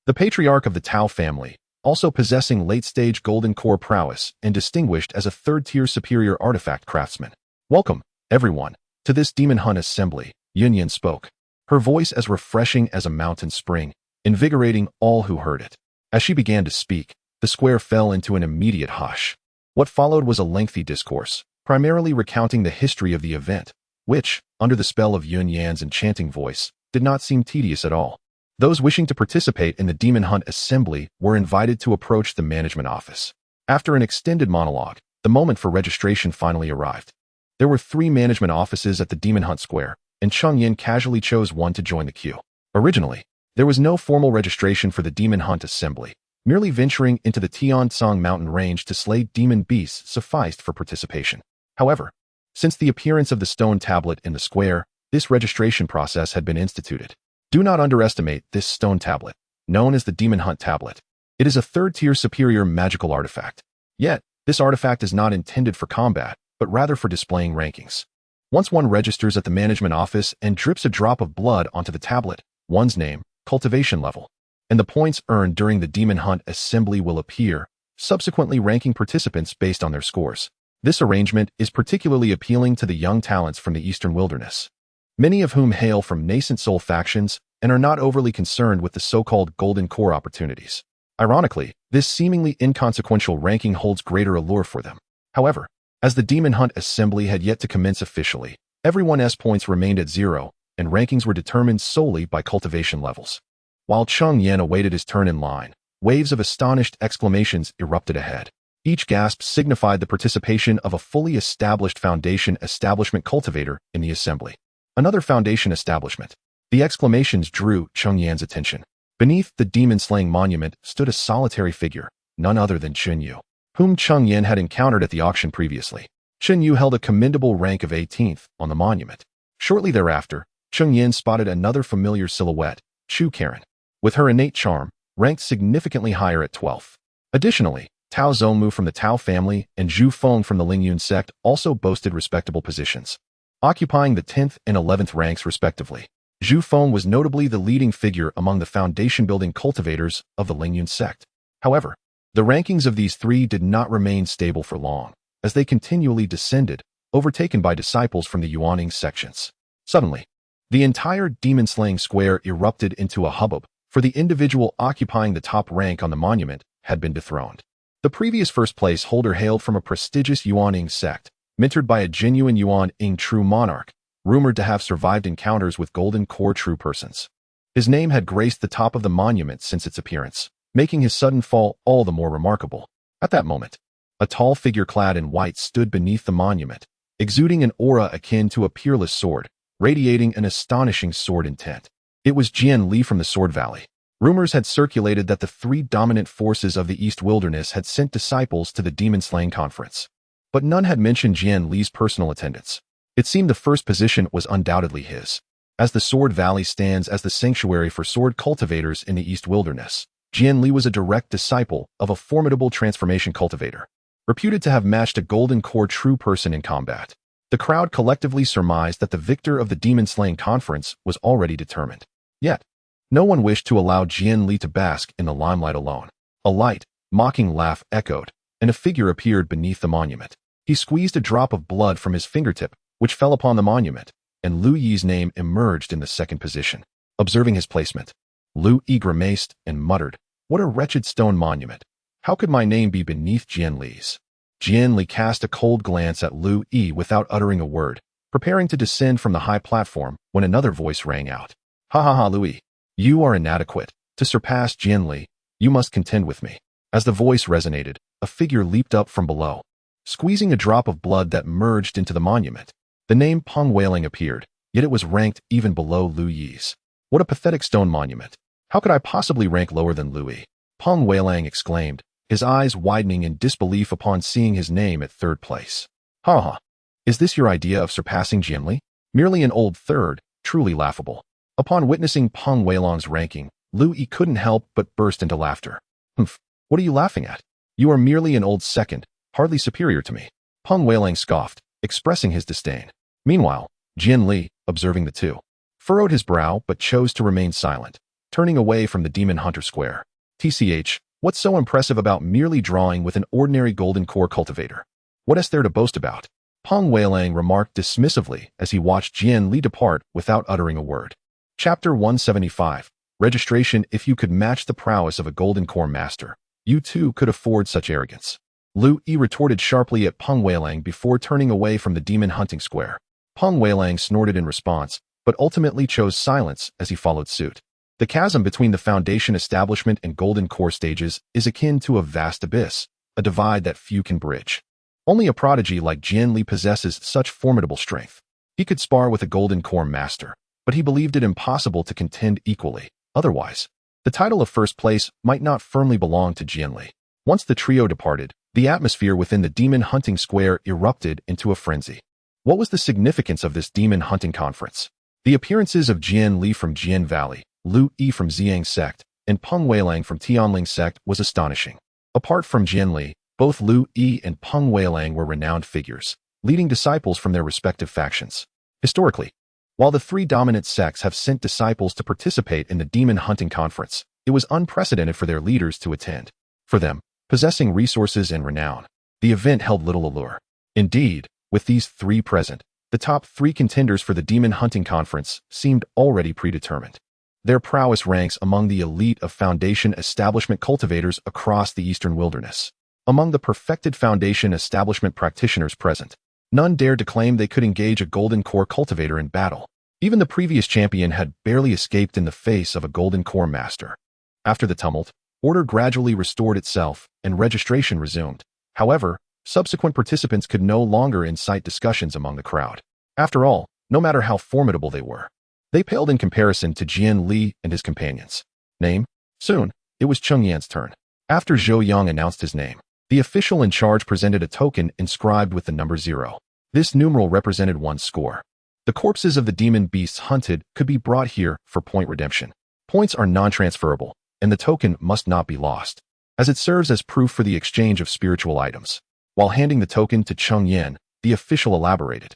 the patriarch of the Tao family, also possessing late-stage golden core prowess and distinguished as a 3rd-tier superior artifact craftsman. "Welcome, everyone, to this Demon Hunt assembly," Yun Yan spoke, her voice as refreshing as a mountain spring, invigorating all who heard it. As she began to speak, the square fell into an immediate hush. What followed was a lengthy discourse, primarily recounting the history of the event, which, under the spell of Yun Yan's enchanting voice, did not seem tedious at all. Those wishing to participate in the Demon Hunt assembly were invited to approach the management office. After an extended monologue, the moment for registration finally arrived. There were 3 management offices at the Demon Hunt Square, and Cheng Yan casually chose one to join the queue. Originally, there was no formal registration for the Demon Hunt assembly. Merely venturing into the Tiansong mountain range to slay demon beasts sufficed for participation. However, since the appearance of the stone tablet in the square, this registration process had been instituted. Do not underestimate this stone tablet, known as the Demon Hunt Tablet. It is a 3rd-tier superior magical artifact. Yet, this artifact is not intended for combat, but rather for displaying rankings. Once one registers at the management office and drips a drop of blood onto the tablet, one's name, cultivation level, and the points earned during the Demon Hunt assembly will appear, subsequently ranking participants based on their scores. This arrangement is particularly appealing to the young talents from the Eastern Wilderness, many of whom hail from nascent soul factions and are not overly concerned with the so-called golden core opportunities. Ironically, this seemingly inconsequential ranking holds greater allure for them. However, as the Demon Hunt assembly had yet to commence officially, everyone's points remained at 0, and rankings were determined solely by cultivation levels. While Cheng Yan awaited his turn in line, waves of astonished exclamations erupted ahead. Each gasp signified the participation of a fully established foundation establishment cultivator in the assembly. Another foundation establishment. The exclamations drew Cheng Yan's attention. Beneath the demon-slaying monument stood a solitary figure, none other than Chen Yu, whom Cheng Yan had encountered at the auction previously. Chen Yu held a commendable rank of 18th on the monument. Shortly thereafter, Cheng Yan spotted another familiar silhouette, Chu Karen, with her innate charm, ranked significantly higher at 12th. Additionally, Tao Zongmu from the Tao family and Zhu Feng from the Lingyun sect also boasted respectable positions, occupying the 10th and 11th ranks respectively. Zhu Feng was notably the leading figure among the foundation-building cultivators of the Lingyun sect. However, the rankings of these 3 did not remain stable for long, as they continually descended, overtaken by disciples from the Yuaning sections. Suddenly, the entire demon-slaying square erupted into a hubbub, for the individual occupying the top rank on the monument had been dethroned. The previous first-place holder hailed from a prestigious Yuaning sect, mentored by a genuine Yuan-ing true monarch, rumored to have survived encounters with golden core true persons. His name had graced the top of the monument since its appearance, making his sudden fall all the more remarkable. At that moment, a tall figure clad in white stood beneath the monument, exuding an aura akin to a peerless sword, radiating an astonishing sword intent. It was Jian Li from the Sword Valley. Rumors had circulated that the 3 dominant forces of the East Wilderness had sent disciples to the demon-slaying conference, but none had mentioned Jian Li's personal attendance. It seemed the first position was undoubtedly his. As the Sword Valley stands as the sanctuary for sword cultivators in the East Wilderness, Jian Li was a direct disciple of a formidable transformation cultivator. reputed to have matched a golden core true person in combat. The crowd collectively surmised that the victor of the demon-slaying conference was already determined. Yet, no one wished to allow Jian-Li to bask in the limelight alone. A light, mocking laugh echoed, and a figure appeared beneath the monument. He squeezed a drop of blood from his fingertip, which fell upon the monument, and Lu Yi's name emerged in the second position. Observing his placement, Lu Yi grimaced and muttered, "What a wretched stone monument! How could my name be beneath Jian-Li's?" Jian-Li cast a cold glance at Lu Yi without uttering a word, preparing to descend from the high platform when another voice rang out. "Ha ha ha, Lu Yi! You are inadequate. To surpass Jian-Li, you must contend with me." As the voice resonated, a figure leaped up from below, squeezing a drop of blood that merged into the monument. The name Peng Weiling appeared, yet it was ranked even below Lu Yi's. What a pathetic stone monument. How could I possibly rank lower than Lu Yi? Peng Weiling exclaimed, his eyes widening in disbelief upon seeing his name at third place. "Ha ha. Is this your idea of surpassing Jian-Li? Merely an old third, truly laughable." Upon witnessing Peng Weiling's ranking, Lu Yi couldn't help but burst into laughter. "Humph, what are you laughing at? You are merely an old second, hardly superior to me." Peng Weiling scoffed, expressing his disdain. Meanwhile, Jian-Li, observing the two, furrowed his brow but chose to remain silent, turning away from the Demon Hunter Square. "TCH, what's so impressive about merely drawing with an ordinary golden core cultivator? What is there to boast about?" Peng Weiling remarked dismissively as he watched Jian-Li depart without uttering a word. Chapter 175. Registration. If you could match the prowess of a golden core master, you too could afford such arrogance. Lu Yi retorted sharply at Peng Weiling before turning away from the demon hunting square. Peng Weiling snorted in response, but ultimately chose silence as he followed suit. The chasm between the Foundation establishment and golden core stages is akin to a vast abyss, a divide that few can bridge. Only a prodigy like Jian-Li possesses such formidable strength. He could spar with a golden core master, but he believed it impossible to contend equally. Otherwise, the title of first place might not firmly belong to Jian-Li. Once the trio departed, the atmosphere within the demon hunting square erupted into a frenzy. What was the significance of this demon hunting conference? The appearances of Jian-Li from Jian Valley, Lu Yi from Xiang sect, and Peng Weiling from Tianling sect was astonishing. Apart from Jian-Li, both Lu Yi and Peng Weiling were renowned figures, leading disciples from their respective factions. Historically, while the three dominant sects have sent disciples to participate in the demon hunting conference, it was unprecedented for their leaders to attend. For them, possessing resources and renown, the event held little allure. Indeed, with these three present, the top three contenders for the demon hunting conference seemed already predetermined. Their prowess ranks among the elite of Foundation establishment cultivators across the eastern wilderness. Among the perfected Foundation establishment practitioners present, none dared to claim they could engage a golden core cultivator in battle. Even the previous champion had barely escaped in the face of a golden core master. After the tumult, order gradually restored itself and registration resumed. However, subsequent participants could no longer incite discussions among the crowd. After all, no matter how formidable they were, they paled in comparison to Jian-Li and his companions. Name? Soon, it was Cheng Yan's turn. After Zhou Yang announced his name, the official in charge presented a token inscribed with the number 0. This numeral represented one's score. The corpses of the demon beasts hunted could be brought here for point redemption. Points are non-transferable, and the token must not be lost, as it serves as proof for the exchange of spiritual items. While handing the token to Cheng Yan, the official elaborated.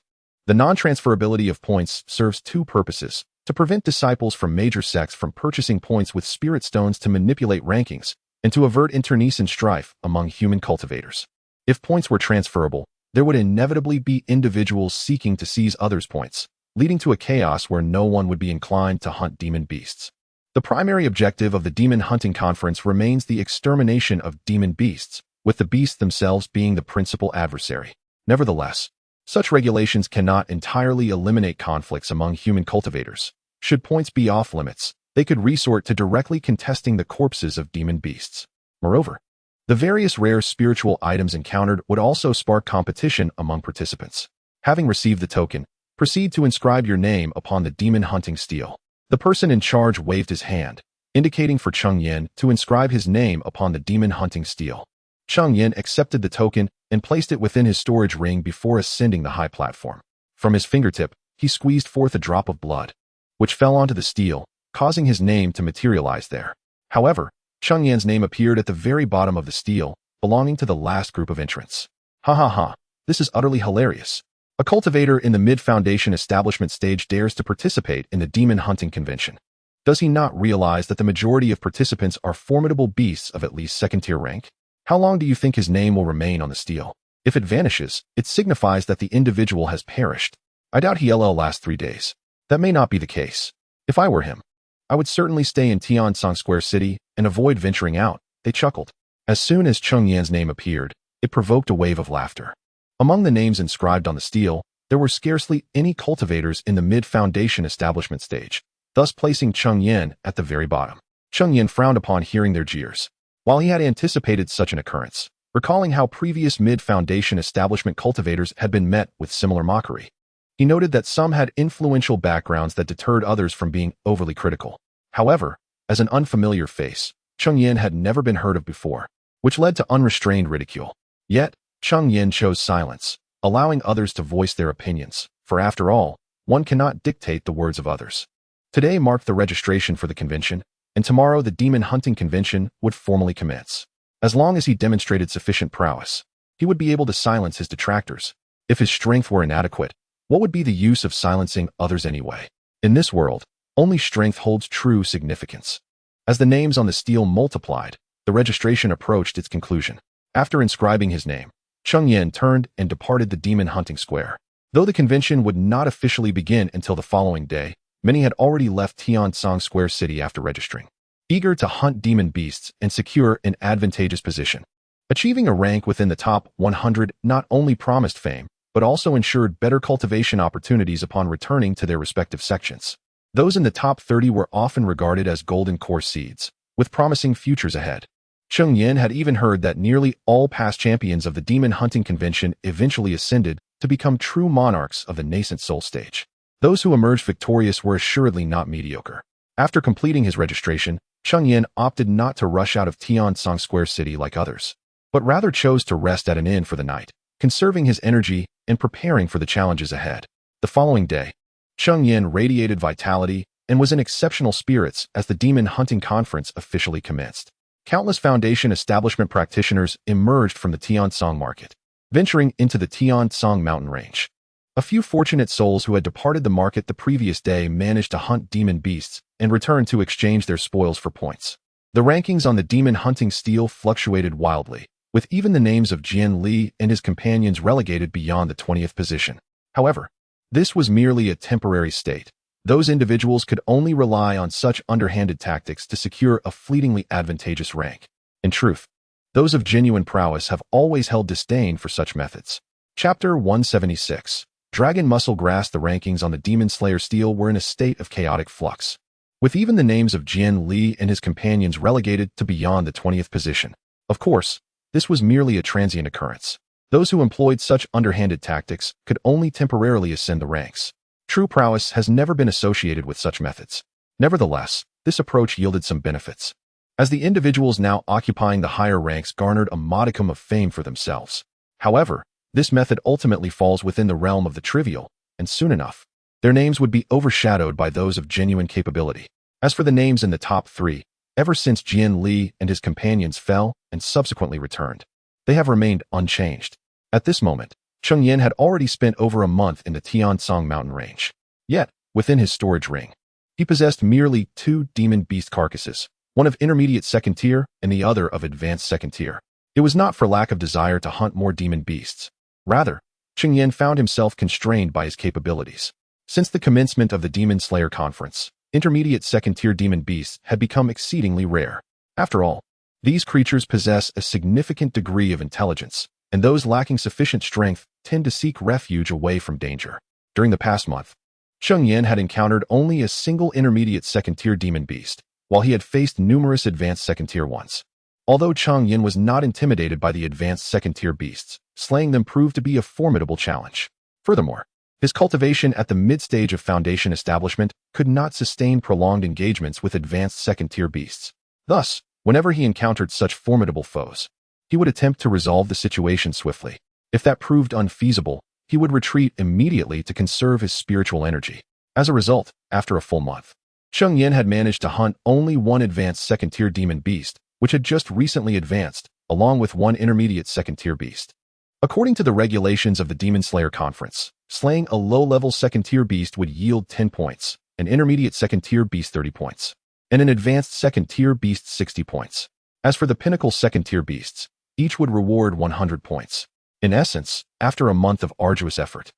The non-transferability of points serves two purposes: to prevent disciples from major sects from purchasing points with spirit stones to manipulate rankings, and to avert internecine strife among human cultivators. If points were transferable, there would inevitably be individuals seeking to seize others' points, leading to a chaos where no one would be inclined to hunt demon beasts. The primary objective of the Demon Hunting Conference remains the extermination of demon beasts, with the beasts themselves being the principal adversary. Nevertheless, such regulations cannot entirely eliminate conflicts among human cultivators. Should points be off limits, they could resort to directly contesting the corpses of demon beasts. Moreover, the various rare spiritual items encountered would also spark competition among participants. Having received the token, proceed to inscribe your name upon the demon hunting stele. The person in charge waved his hand, indicating for Cheng Yan to inscribe his name upon the demon hunting stele. Cheng Yan accepted the token and placed it within his storage ring before ascending the high platform. From his fingertip, he squeezed forth a drop of blood, which fell onto the stele, causing his name to materialize there. However, Cheng Yan's name appeared at the very bottom of the stele, belonging to the last group of entrants. Ha ha ha, this is utterly hilarious. A cultivator in the mid-foundation establishment stage dares to participate in the demon hunting convention. Does he not realize that the majority of participants are formidable beasts of at least second-tier rank? How long do you think his name will remain on the stele? If it vanishes, it signifies that the individual has perished. I doubt he'll last 3 days. That may not be the case. If I were him, I would certainly stay in Tiansong Square City and avoid venturing out. They chuckled. As soon as Cheng Yan's name appeared, it provoked a wave of laughter. Among the names inscribed on the stele, there were scarcely any cultivators in the mid-foundation establishment stage, thus placing Cheng Yan at the very bottom. Cheng Yan frowned upon hearing their jeers. While he had anticipated such an occurrence, recalling how previous mid-foundation establishment cultivators had been met with similar mockery, he noted that some had influential backgrounds that deterred others from being overly critical. However, as an unfamiliar face, Cheng Yan had never been heard of before, which led to unrestrained ridicule. Yet, Cheng Yan chose silence, allowing others to voice their opinions, for after all, one cannot dictate the words of others. Today marked the registration for the convention, and tomorrow the demon hunting convention would formally commence. As long as he demonstrated sufficient prowess, he would be able to silence his detractors. If his strength were inadequate, what would be the use of silencing others anyway? In this world, only strength holds true significance. As the names on the stele multiplied, the registration approached its conclusion. After inscribing his name, Cheng Yan turned and departed the demon hunting square. Though the convention would not officially begin until the following day, many had already left Tiansong Square City after registering, eager to hunt demon beasts and secure an advantageous position. Achieving a rank within the top 100 not only promised fame, but also ensured better cultivation opportunities upon returning to their respective sections. Those in the top 30 were often regarded as golden core seeds, with promising futures ahead. Cheng Yan had even heard that nearly all past champions of the demon hunting convention eventually ascended to become true monarchs of the nascent soul stage. Those who emerged victorious were assuredly not mediocre. After completing his registration, Cheng Yan opted not to rush out of Tiansong Square City like others, but rather chose to rest at an inn for the night, conserving his energy and preparing for the challenges ahead. The following day, Cheng Yan radiated vitality and was in exceptional spirits as the demon hunting conference officially commenced. Countless foundation establishment practitioners emerged from the Tiansong market, venturing into the Tiansong mountain range. A few fortunate souls who had departed the market the previous day managed to hunt demon beasts and returned to exchange their spoils for points. The rankings on the demon hunting stele fluctuated wildly, with even the names of Jian Li and his companions relegated beyond the 20th position. However, this was merely a temporary state. Those individuals could only rely on such underhanded tactics to secure a fleetingly advantageous rank. In truth, those of genuine prowess have always held disdain for such methods. Chapter 176. Dragon Muscle grasped the rankings on the Demon Slayer stele were in a state of chaotic flux, with even the names of Jian Li and his companions relegated to beyond the 20th position. Of course, this was merely a transient occurrence. Those who employed such underhanded tactics could only temporarily ascend the ranks. True prowess has never been associated with such methods. Nevertheless, this approach yielded some benefits, as the individuals now occupying the higher ranks garnered a modicum of fame for themselves. However, this method ultimately falls within the realm of the trivial, and soon enough, their names would be overshadowed by those of genuine capability. As for the names in the top 3, ever since Jian Li and his companions fell and subsequently returned, they have remained unchanged. At this moment, Cheng Yan had already spent over a month in the Tiansong mountain range. Yet, within his storage ring, he possessed merely 2 demon beast carcasses, one of intermediate second tier and the other of advanced second tier. It was not for lack of desire to hunt more demon beasts. Rather, Cheng Yan found himself constrained by his capabilities. Since the commencement of the Demon Slayer conference, intermediate second tier demon beasts had become exceedingly rare. After all, these creatures possess a significant degree of intelligence, and those lacking sufficient strength tend to seek refuge away from danger. During the past month, Cheng Yan had encountered only a single intermediate second-tier demon beast, while he had faced numerous advanced second-tier ones. Although Cheng Yan was not intimidated by the advanced second-tier beasts, slaying them proved to be a formidable challenge. Furthermore, his cultivation at the mid-stage of foundation establishment could not sustain prolonged engagements with advanced second-tier beasts. Thus, whenever he encountered such formidable foes, he would attempt to resolve the situation swiftly. If that proved unfeasible, he would retreat immediately to conserve his spiritual energy. As a result, after a full month, Cheng Yan had managed to hunt only one advanced second-tier demon beast, which had just recently advanced, along with one intermediate second-tier beast. According to the regulations of the Demon Slayer Conference, slaying a low-level second-tier beast would yield 10 points, an intermediate second-tier beast 30 points, and an advanced second-tier beast 60 points. As for the pinnacle second-tier beasts, each would reward 100 points. In essence, after a month of arduous effort,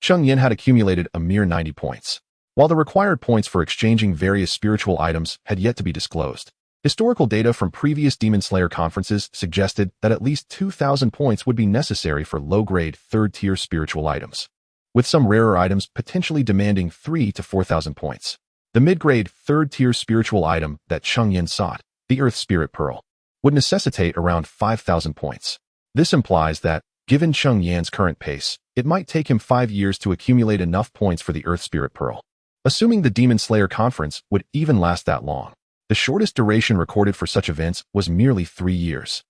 Cheng Yan had accumulated a mere 90 points, while the required points for exchanging various spiritual items had yet to be disclosed. Historical data from previous Demon Slayer conferences suggested that at least 2,000 points would be necessary for low-grade, third-tier spiritual items, with some rarer items potentially demanding 3,000 to 4,000 points. The mid-grade, third-tier spiritual item that Cheng Yan sought, the Earth Spirit Pearl, would necessitate around 5,000 points. This implies that, given Cheng Yan's current pace, it might take him 5 years to accumulate enough points for the Earth Spirit Pearl. Assuming the Demon Slayer conference would even last that long, the shortest duration recorded for such events was merely 3 years.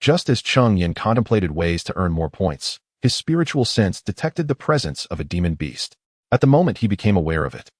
Just as Cheng Yan contemplated ways to earn more points, his spiritual sense detected the presence of a demon beast. At the moment he became aware of it,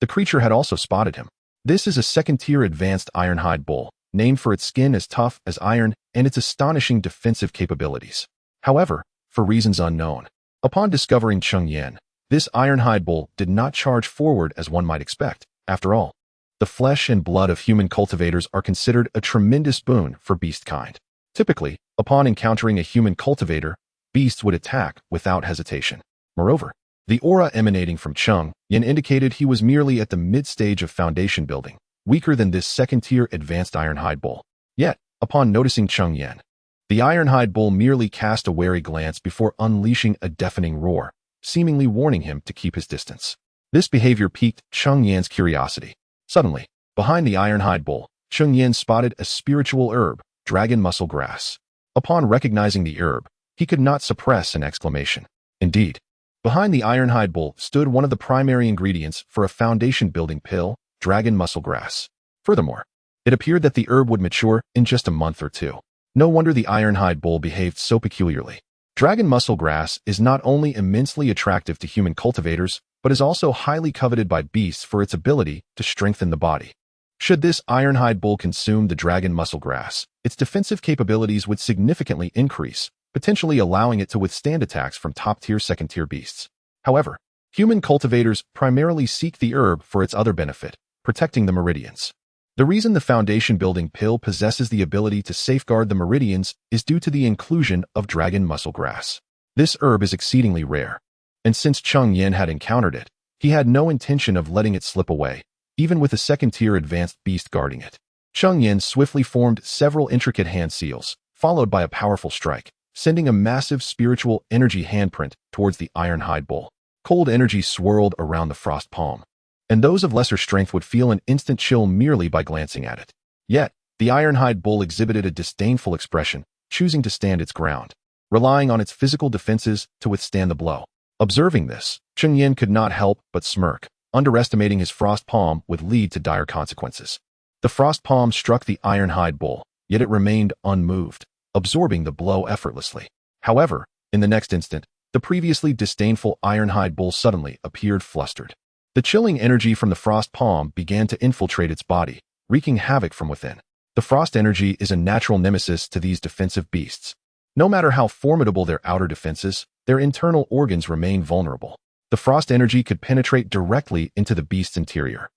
the creature had also spotted him. This is a second-tier advanced ironhide bull, named for its skin as tough as iron and its astonishing defensive capabilities. However, for reasons unknown, upon discovering Cheng Yan, this ironhide bull did not charge forward as one might expect. After all, the flesh and blood of human cultivators are considered a tremendous boon for beast kind. Typically, upon encountering a human cultivator, beasts would attack without hesitation. Moreover, the aura emanating from Cheng Yan indicated he was merely at the mid-stage of foundation building, weaker than this second-tier advanced ironhide bull. Yet, upon noticing Cheng Yan, the ironhide bull merely cast a wary glance before unleashing a deafening roar, seemingly warning him to keep his distance. This behavior piqued Cheng Yan's curiosity. Suddenly, behind the ironhide bull, Cheng Yan spotted a spiritual herb, dragon muscle grass. Upon recognizing the herb, he could not suppress an exclamation. Indeed, behind the ironhide bull stood one of the primary ingredients for a foundation-building pill, dragon muscle grass. Furthermore, it appeared that the herb would mature in just a month or two. No wonder the ironhide bull behaved so peculiarly. Dragon muscle grass is not only immensely attractive to human cultivators, but is also highly coveted by beasts for its ability to strengthen the body. Should this ironhide bull consume the dragon muscle grass, its defensive capabilities would significantly increase, potentially allowing it to withstand attacks from top-tier second-tier beasts. However, human cultivators primarily seek the herb for its other benefit, protecting the meridians. The reason the foundation-building pill possesses the ability to safeguard the meridians is due to the inclusion of dragon muscle grass. This herb is exceedingly rare, and since Cheng Yan had encountered it, he had no intention of letting it slip away, even with a second-tier advanced beast guarding it. Cheng Yan swiftly formed several intricate hand seals, followed by a powerful strike, sending a massive spiritual energy handprint towards the ironhide bull. Cold energy swirled around the frost palm, and those of lesser strength would feel an instant chill merely by glancing at it. Yet, the ironhide bull exhibited a disdainful expression, choosing to stand its ground, relying on its physical defenses to withstand the blow. Observing this, Cheng Yan could not help but smirk. Underestimating his frost palm would lead to dire consequences. The frost palm struck the ironhide bull, yet it remained unmoved, absorbing the blow effortlessly. However, in the next instant, the previously disdainful ironhide bull suddenly appeared flustered. The chilling energy from the frost palm began to infiltrate its body, wreaking havoc from within. The frost energy is a natural nemesis to these defensive beasts. No matter how formidable their outer defenses, their internal organs remain vulnerable. The frost energy could penetrate directly into the beast's interior.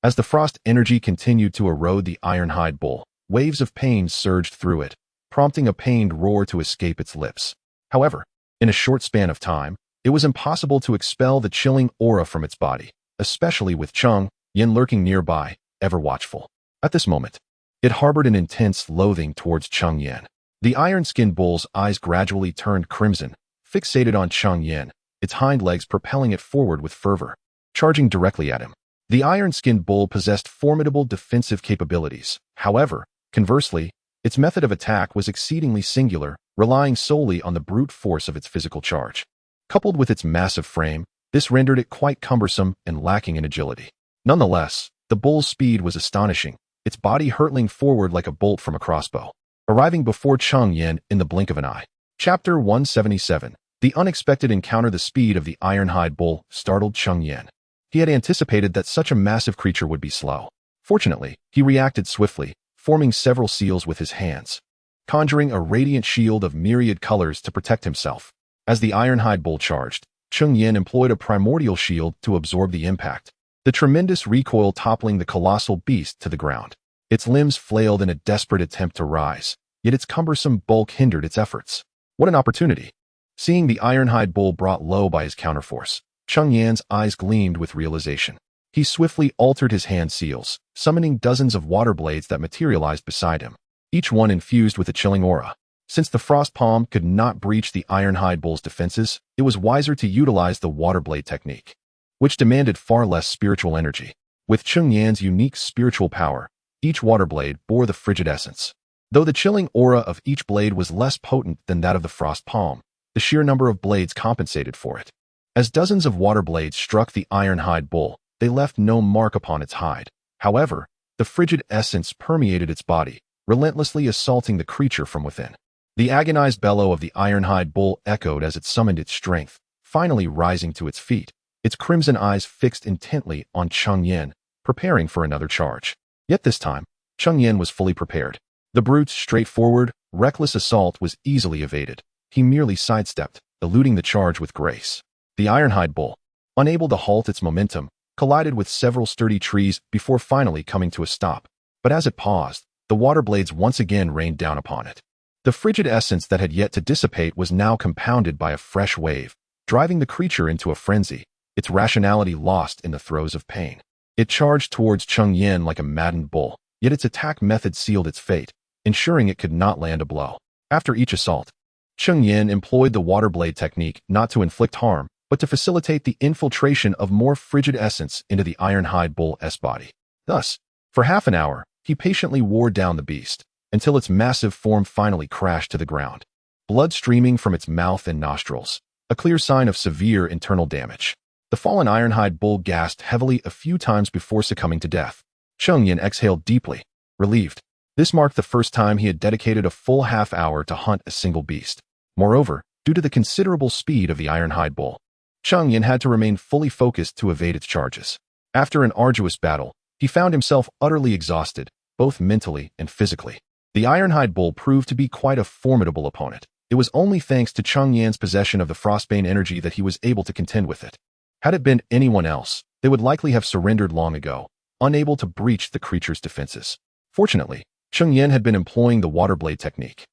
As the frost energy continued to erode the ironhide bull, waves of pain surged through it, prompting a pained roar to escape its lips. However, in a short span of time, it was impossible to expel the chilling aura from its body, especially with Cheng Yan lurking nearby, ever watchful. At this moment, it harbored an intense loathing towards Cheng Yan. The iron-skinned bull's eyes gradually turned crimson, fixated on Cheng Yan, its hind legs propelling it forward with fervor, charging directly at him. The iron-skinned bull possessed formidable defensive capabilities. However, conversely, its method of attack was exceedingly singular, relying solely on the brute force of its physical charge. Coupled with its massive frame, this rendered it quite cumbersome and lacking in agility. Nonetheless, the bull's speed was astonishing, its body hurtling forward like a bolt from a crossbow, arriving before Cheng Yan in the blink of an eye. Chapter 177. The unexpected encounter. The speed of the ironhide bull startled Cheng Yan. He had anticipated that such a massive creature would be slow. Fortunately, he reacted swiftly, forming several seals with his hands. conjuring a radiant shield of myriad colors to protect himself. As the Ironhide Bull charged, Cheng Yan employed a primordial shield to absorb the impact, the tremendous recoil toppling the colossal beast to the ground. Its limbs flailed in a desperate attempt to rise, yet its cumbersome bulk hindered its efforts. What an opportunity! Seeing the Ironhide Bull brought low by his counterforce, Cheng Yan's eyes gleamed with realization. He swiftly altered his hand seals, summoning dozens of water blades that materialized beside him, each one infused with a chilling aura. Since the frost palm could not breach the Ironhide Bull's defenses, it was wiser to utilize the water blade technique, which demanded far less spiritual energy. With Cheng Yan's unique spiritual power, each water blade bore the frigid essence. Though the chilling aura of each blade was less potent than that of the frost palm, the sheer number of blades compensated for it. As dozens of water blades struck the Ironhide Bull, they left no mark upon its hide. However, the frigid essence permeated its body, relentlessly assaulting the creature from within. The agonized bellow of the Ironhide Bull echoed as it summoned its strength, finally rising to its feet, its crimson eyes fixed intently on Cheng Yan, preparing for another charge. Yet this time, Cheng Yan was fully prepared. The brute's straightforward, reckless assault was easily evaded. He merely sidestepped, eluding the charge with grace. The Ironhide Bull, unable to halt its momentum, collided with several sturdy trees before finally coming to a stop. But as it paused, the water blades once again rained down upon it. The frigid essence that had yet to dissipate was now compounded by a fresh wave, driving the creature into a frenzy, its rationality lost in the throes of pain. It charged towards Cheng Yan like a maddened bull, yet its attack method sealed its fate, ensuring it could not land a blow. After each assault, Cheng Yan employed the water blade technique not to inflict harm, but to facilitate the infiltration of more frigid essence into the Ironhide Bull's body. Thus, for half an hour, he patiently wore down the beast, until its massive form finally crashed to the ground, blood streaming from its mouth and nostrils, a clear sign of severe internal damage. The fallen Ironhide Bull gasped heavily a few times before succumbing to death. Cheng Yan exhaled deeply, relieved. This marked the first time he had dedicated a full half hour to hunt a single beast. Moreover, due to the considerable speed of the Ironhide Bull, Cheng Yan had to remain fully focused to evade its charges. After an arduous battle, he found himself utterly exhausted, both mentally and physically. The Ironhide Bull proved to be quite a formidable opponent. It was only thanks to Cheng Yan's possession of the Frostbane energy that he was able to contend with it. Had it been anyone else, they would likely have surrendered long ago, unable to breach the creature's defenses. Fortunately, Cheng Yan had been employing the water blade technique,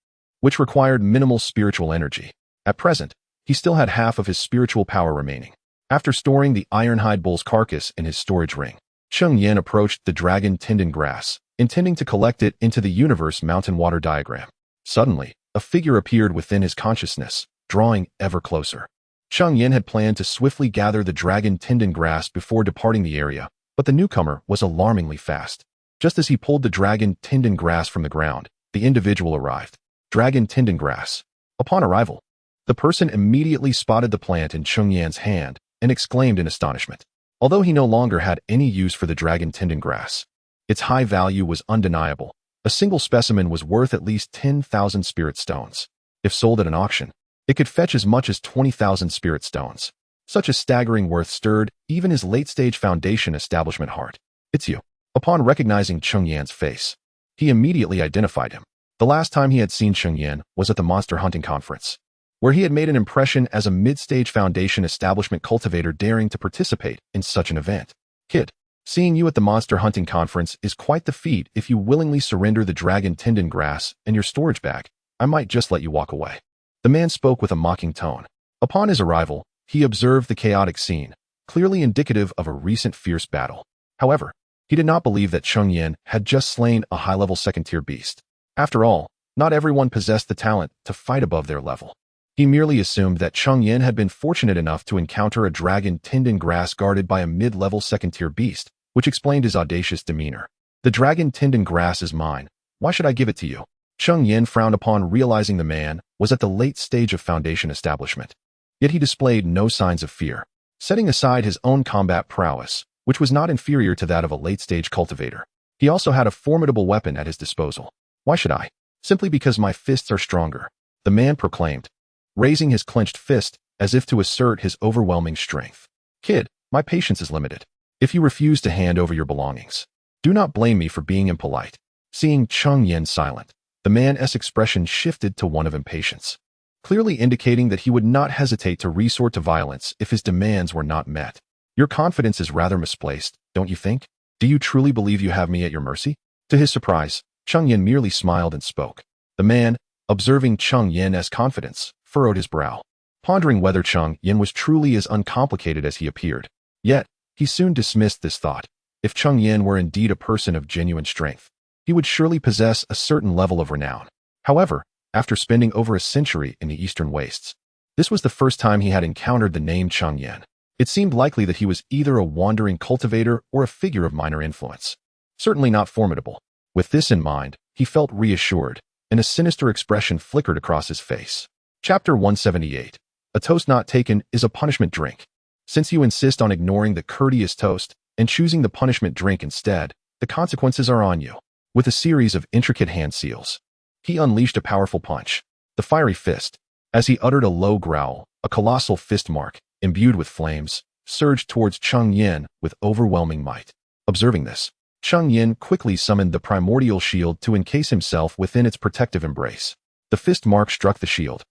which required minimal spiritual energy. At present, he still had half of his spiritual power remaining. After storing the Ironhide Bull's carcass in his storage ring, Cheng Yan approached the dragon tendon grass, intending to collect it into the universe mountain water diagram. Suddenly, a figure appeared within his consciousness, drawing ever closer. Cheng Yan had planned to swiftly gather the dragon tendon grass before departing the area, but the newcomer was alarmingly fast. Just as he pulled the dragon tendon grass from the ground, the individual arrived. Dragon tendon grass. Upon arrival, the person immediately spotted the plant in Cheng Yan's hand and exclaimed in astonishment. Although he no longer had any use for the dragon tendon grass, its high value was undeniable. A single specimen was worth at least 10,000 spirit stones. If sold at an auction, it could fetch as much as 20,000 spirit stones. Such a staggering worth stirred even his late-stage foundation establishment heart. "It's you." Upon recognizing Cheng Yan's face, he immediately identified him. The last time he had seen Cheng Yan was at the monster hunting conference, where he had made an impression as a mid-stage foundation establishment cultivator daring to participate in such an event. "Kid, seeing you at the monster hunting conference is quite the feat. If you willingly surrender the dragon tendon grass and your storage bag, I might just let you walk away." The man spoke with a mocking tone. Upon his arrival, he observed the chaotic scene, clearly indicative of a recent fierce battle. However, he did not believe that Cheng Yan had just slain a high-level second-tier beast. After all, not everyone possessed the talent to fight above their level. He merely assumed that Cheng Yan had been fortunate enough to encounter a dragon tendon grass guarded by a mid-level second-tier beast, which explained his audacious demeanor. "The dragon tendon grass is mine. Why should I give it to you?" Cheng Yan frowned upon realizing the man was at the late stage of foundation establishment. Yet he displayed no signs of fear, setting aside his own combat prowess, which was not inferior to that of a late-stage cultivator. He also had a formidable weapon at his disposal. "Why should I? Simply because my fists are stronger," the man proclaimed, raising his clenched fist as if to assert his overwhelming strength. "Kid, my patience is limited. If you refuse to hand over your belongings, do not blame me for being impolite." Seeing Cheng Yan silent, The man's expression shifted to one of impatience, clearly indicating that he would not hesitate to resort to violence if his demands were not met. Your confidence is rather misplaced, don't you think? Do you truly believe you have me at your mercy? To his surprise, Cheng Yan merely smiled and spoke. The man, observing Cheng Yan's confidence, furrowed his brow, pondering whether Cheng Yan was truly as uncomplicated as he appeared. Yet, he soon dismissed this thought. If Cheng Yan were indeed a person of genuine strength, he would surely possess a certain level of renown. However, after spending over a century in the eastern wastes, this was the first time he had encountered the name Cheng Yan. It seemed likely that he was either a wandering cultivator or a figure of minor influence. Certainly not formidable. With this in mind, he felt reassured, and a sinister expression flickered across his face. Chapter 178. A toast not taken is a punishment drink. Since you insist on ignoring the courteous toast and choosing the punishment drink instead, the consequences are on you. With a series of intricate hand seals, he unleashed a powerful punch, the fiery fist. As he uttered a low growl, a colossal fist mark, imbued with flames, surged towards Cheng Yan with overwhelming might. Observing this, Cheng Yan quickly summoned the primordial shield to encase himself within its protective embrace. The fist mark struck the shield,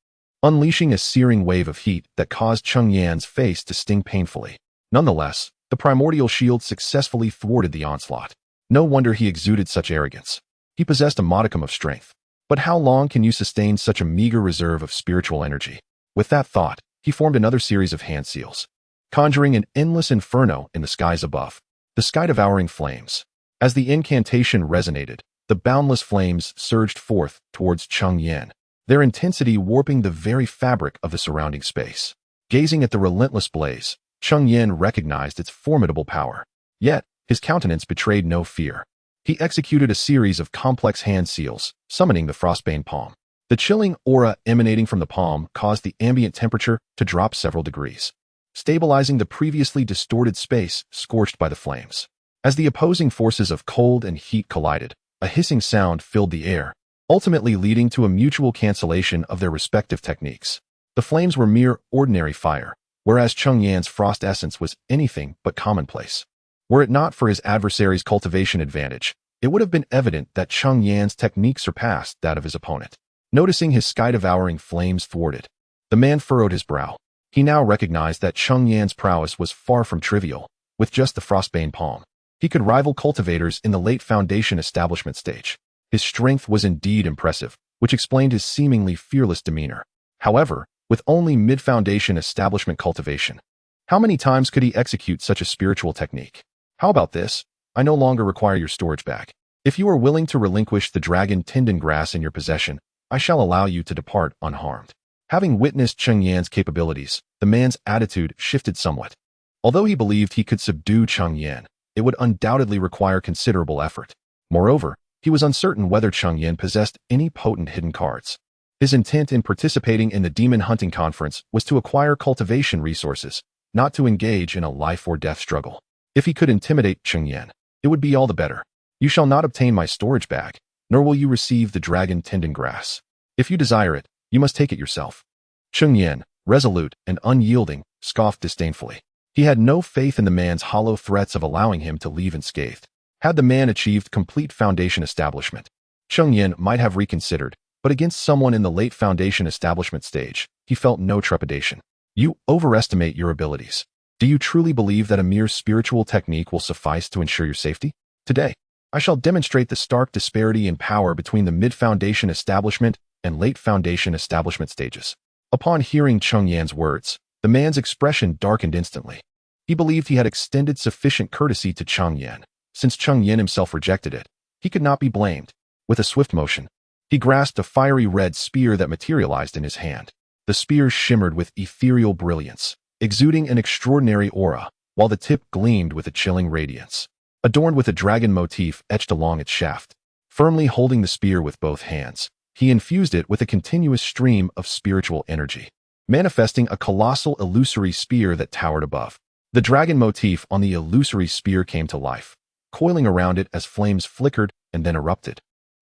unleashing a searing wave of heat that caused Cheng Yan's face to sting painfully. Nonetheless, the primordial shield successfully thwarted the onslaught. No wonder he exuded such arrogance. He possessed a modicum of strength. But how long can you sustain such a meager reserve of spiritual energy? With that thought, he formed another series of hand seals, conjuring an endless inferno in the skies above. The sky devouring flames. As the incantation resonated, the boundless flames surged forth towards Cheng Yan, their intensity warping the very fabric of the surrounding space. Gazing at the relentless blaze, Cheng Yan recognized its formidable power. Yet, his countenance betrayed no fear. He executed a series of complex hand seals, summoning the frostbane palm. The chilling aura emanating from the palm caused the ambient temperature to drop several degrees, stabilizing the previously distorted space scorched by the flames. As the opposing forces of cold and heat collided, a hissing sound filled the air, ultimately leading to a mutual cancellation of their respective techniques. The flames were mere ordinary fire, whereas Cheng Yan's frost essence was anything but commonplace. Were it not for his adversary's cultivation advantage, it would have been evident that Cheng Yan's technique surpassed that of his opponent. Noticing his sky-devouring flames thwarted, the man furrowed his brow. He now recognized that Cheng Yan's prowess was far from trivial. With just the frostbane palm, he could rival cultivators in the late Foundation establishment stage. His strength was indeed impressive, which explained his seemingly fearless demeanor. However, with only mid-Foundation establishment cultivation, how many times could he execute such a spiritual technique? How about this? I no longer require your storage bag. If you are willing to relinquish the dragon tendon grass in your possession, I shall allow you to depart unharmed. Having witnessed Cheng Yan's capabilities, the man's attitude shifted somewhat. Although he believed he could subdue Cheng Yan, it would undoubtedly require considerable effort. Moreover, he was uncertain whether Cheng Yan possessed any potent hidden cards. His intent in participating in the demon hunting conference was to acquire cultivation resources, not to engage in a life-or-death struggle. If he could intimidate Cheng Yan, it would be all the better. You shall not obtain my storage bag, nor will you receive the dragon tendon grass. If you desire it, you must take it yourself. Cheng Yan, resolute and unyielding, scoffed disdainfully. He had no faith in the man's hollow threats of allowing him to leave unscathed. Had the man achieved complete Foundation establishment, Cheng Yan might have reconsidered, but against someone in the late Foundation establishment stage, he felt no trepidation. You overestimate your abilities. Do you truly believe that a mere spiritual technique will suffice to ensure your safety? Today, I shall demonstrate the stark disparity in power between the mid-Foundation establishment and late Foundation establishment stages. Upon hearing Cheng Yan's words, the man's expression darkened instantly. He believed he had extended sufficient courtesy to Cheng Yan. Since Cheng Yan himself rejected it, he could not be blamed. With a swift motion, he grasped a fiery red spear that materialized in his hand. The spear shimmered with ethereal brilliance, exuding an extraordinary aura, while the tip gleamed with a chilling radiance, adorned with a dragon motif etched along its shaft. Firmly holding the spear with both hands, he infused it with a continuous stream of spiritual energy, manifesting a colossal illusory spear that towered above. The dragon motif on the illusory spear came to life, coiling around it as flames flickered and then erupted,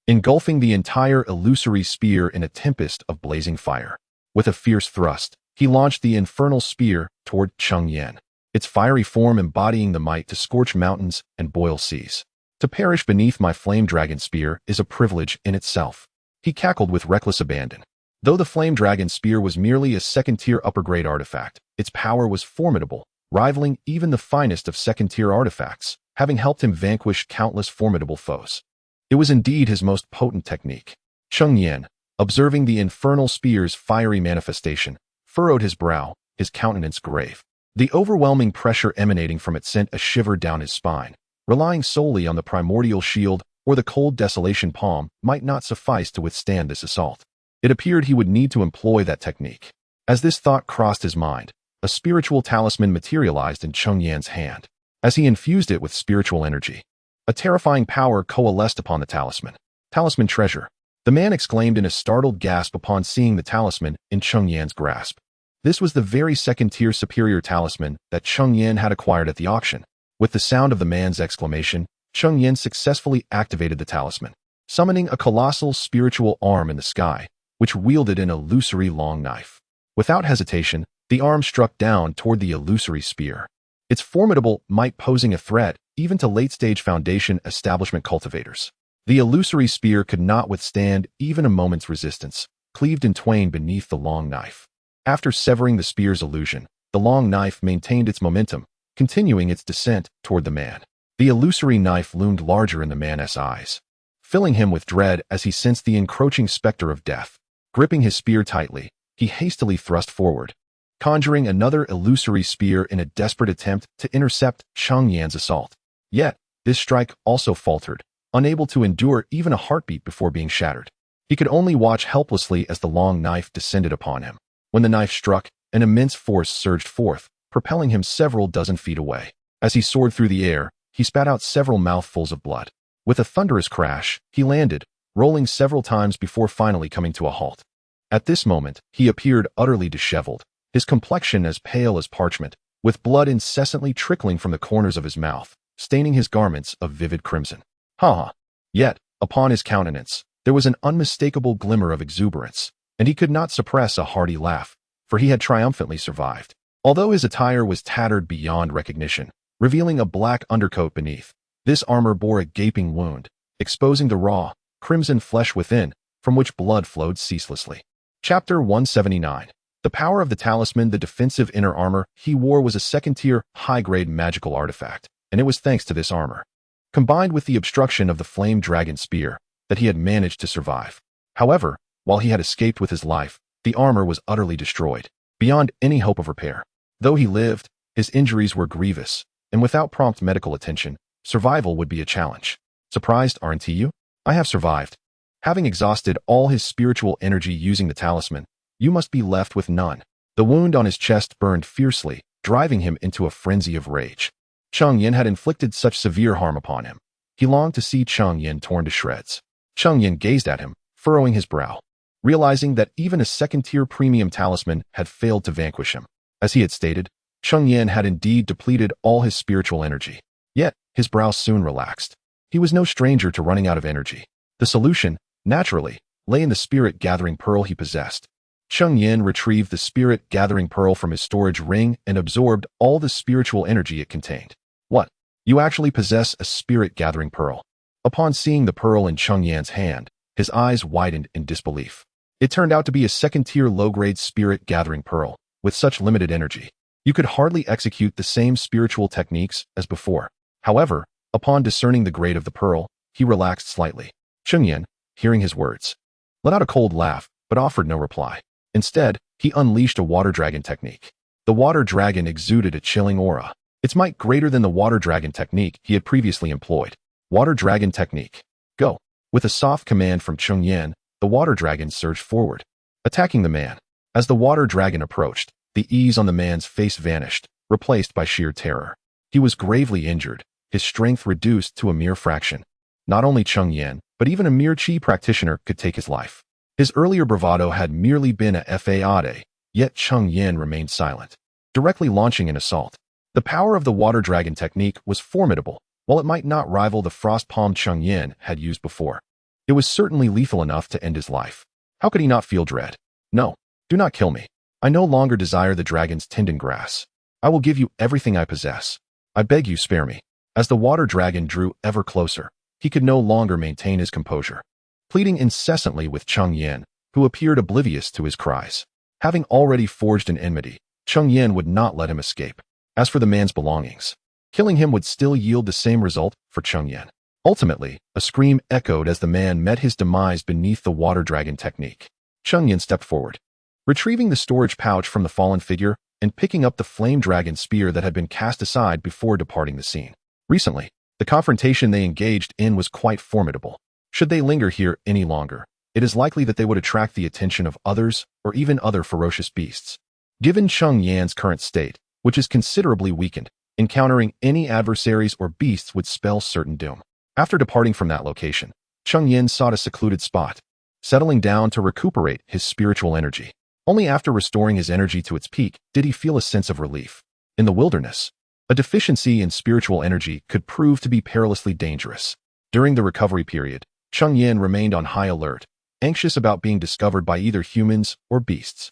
engulfing the entire illusory spear in a tempest of blazing fire. With a fierce thrust, he launched the infernal spear toward Cheng Yan, its fiery form embodying the might to scorch mountains and boil seas. To perish beneath my flame dragon spear is a privilege in itself. He cackled with reckless abandon. Though the flame dragon spear was merely a second-tier upper-grade artifact, its power was formidable, rivaling even the finest of second-tier artifacts, having helped him vanquish countless formidable foes. It was indeed his most potent technique. Cheng Yan, observing the infernal spear's fiery manifestation, furrowed his brow, his countenance grave. The overwhelming pressure emanating from it sent a shiver down his spine. Relying solely on the primordial shield or the cold desolation palm might not suffice to withstand this assault. It appeared he would need to employ that technique. As this thought crossed his mind, a spiritual talisman materialized in Cheng Yan's hand. As he infused it with spiritual energy, a terrifying power coalesced upon the talisman. Talisman treasure. The man exclaimed in a startled gasp upon seeing the talisman in Cheng Yan's grasp. This was the very second-tier superior talisman that Cheng Yan had acquired at the auction. With the sound of the man's exclamation, Cheng Yan successfully activated the talisman, summoning a colossal spiritual arm in the sky, which wielded an illusory long knife. Without hesitation, the arm struck down toward the illusory spear, its formidable might posing a threat even to late-stage Foundation establishment cultivators. The illusory spear could not withstand even a moment's resistance, cleaved in twain beneath the long knife. After severing the spear's illusion, the long knife maintained its momentum, continuing its descent toward the man. The illusory knife loomed larger in the man's eyes, filling him with dread as he sensed the encroaching specter of death. Gripping his spear tightly, he hastily thrust forward, conjuring another illusory spear in a desperate attempt to intercept Cheng Yan's assault. Yet, this strike also faltered, unable to endure even a heartbeat before being shattered. He could only watch helplessly as the long knife descended upon him. When the knife struck, an immense force surged forth, propelling him several dozen feet away. As he soared through the air, he spat out several mouthfuls of blood. With a thunderous crash, he landed, rolling several times before finally coming to a halt. At this moment, he appeared utterly disheveled, his complexion as pale as parchment, with blood incessantly trickling from the corners of his mouth, staining his garments of vivid crimson. Ha! Yet, upon his countenance, there was an unmistakable glimmer of exuberance, and he could not suppress a hearty laugh, for he had triumphantly survived. Although his attire was tattered beyond recognition, revealing a black undercoat beneath, this armor bore a gaping wound, exposing the raw, crimson flesh within, from which blood flowed ceaselessly. Chapter 179. The power of the talisman. The defensive inner armor he wore was a second-tier, high-grade magical artifact, and it was thanks to this armor, combined with the obstruction of the flame dragon spear, that he had managed to survive. However, while he had escaped with his life, the armor was utterly destroyed, beyond any hope of repair. Though he lived, his injuries were grievous, and without prompt medical attention, survival would be a challenge. Surprised, aren't you? I have survived. Having exhausted all his spiritual energy using the talisman, you must be left with none. The wound on his chest burned fiercely, driving him into a frenzy of rage. Cheng Yan had inflicted such severe harm upon him. He longed to see Cheng Yan torn to shreds. Cheng Yan gazed at him, furrowing his brow, realizing that even a second-tier premium talisman had failed to vanquish him. As he had stated, Cheng Yan had indeed depleted all his spiritual energy. Yet, his brow soon relaxed. He was no stranger to running out of energy. The solution, naturally, lay in the spirit-gathering pearl he possessed. Cheng Yan retrieved the spirit-gathering pearl from his storage ring and absorbed all the spiritual energy it contained. What? You actually possess a spirit-gathering pearl? Upon seeing the pearl in Cheng Yan's hand, his eyes widened in disbelief. It turned out to be a second-tier low-grade spirit-gathering pearl. With such limited energy, you could hardly execute the same spiritual techniques as before. However, upon discerning the grade of the pearl, he relaxed slightly. Cheng Yan, hearing his words, let out a cold laugh, but offered no reply. Instead, he unleashed a water dragon technique. The water dragon exuded a chilling aura, its might greater than the water dragon technique he had previously employed. Water dragon technique. Go. With a soft command from Cheng Yan, the water dragon surged forward, attacking the man. As the water dragon approached, the ease on the man's face vanished, replaced by sheer terror. He was gravely injured, his strength reduced to a mere fraction. Not only Cheng Yan, but even a mere chi practitioner could take his life. His earlier bravado had merely been a fade, yet Cheng Yan remained silent, directly launching an assault. The power of the water dragon technique was formidable, while it might not rival the frost palm Cheng Yan had used before. It was certainly lethal enough to end his life. How could he not feel dread? No, do not kill me. I no longer desire the dragon's tendon grass. I will give you everything I possess. I beg you, spare me. As the water dragon drew ever closer, he could no longer maintain his composure. pleading incessantly with Cheng Yan, who appeared oblivious to his cries. Having already forged an enmity, Cheng Yan would not let him escape. As for the man's belongings, killing him would still yield the same result for Cheng Yan. Ultimately, a scream echoed as the man met his demise beneath the water dragon technique. Cheng Yan stepped forward, retrieving the storage pouch from the fallen figure and picking up the flame dragon spear that had been cast aside before departing the scene. Recently, the confrontation they engaged in was quite formidable. Should they linger here any longer, it is likely that they would attract the attention of others or even other ferocious beasts. Given Cheng Yan's current state, which is considerably weakened, encountering any adversaries or beasts would spell certain doom. After departing from that location, Cheng Yan sought a secluded spot, settling down to recuperate his spiritual energy. Only after restoring his energy to its peak did he feel a sense of relief. In the wilderness, a deficiency in spiritual energy could prove to be perilously dangerous. During the recovery period, Cheng Yan remained on high alert, anxious about being discovered by either humans or beasts.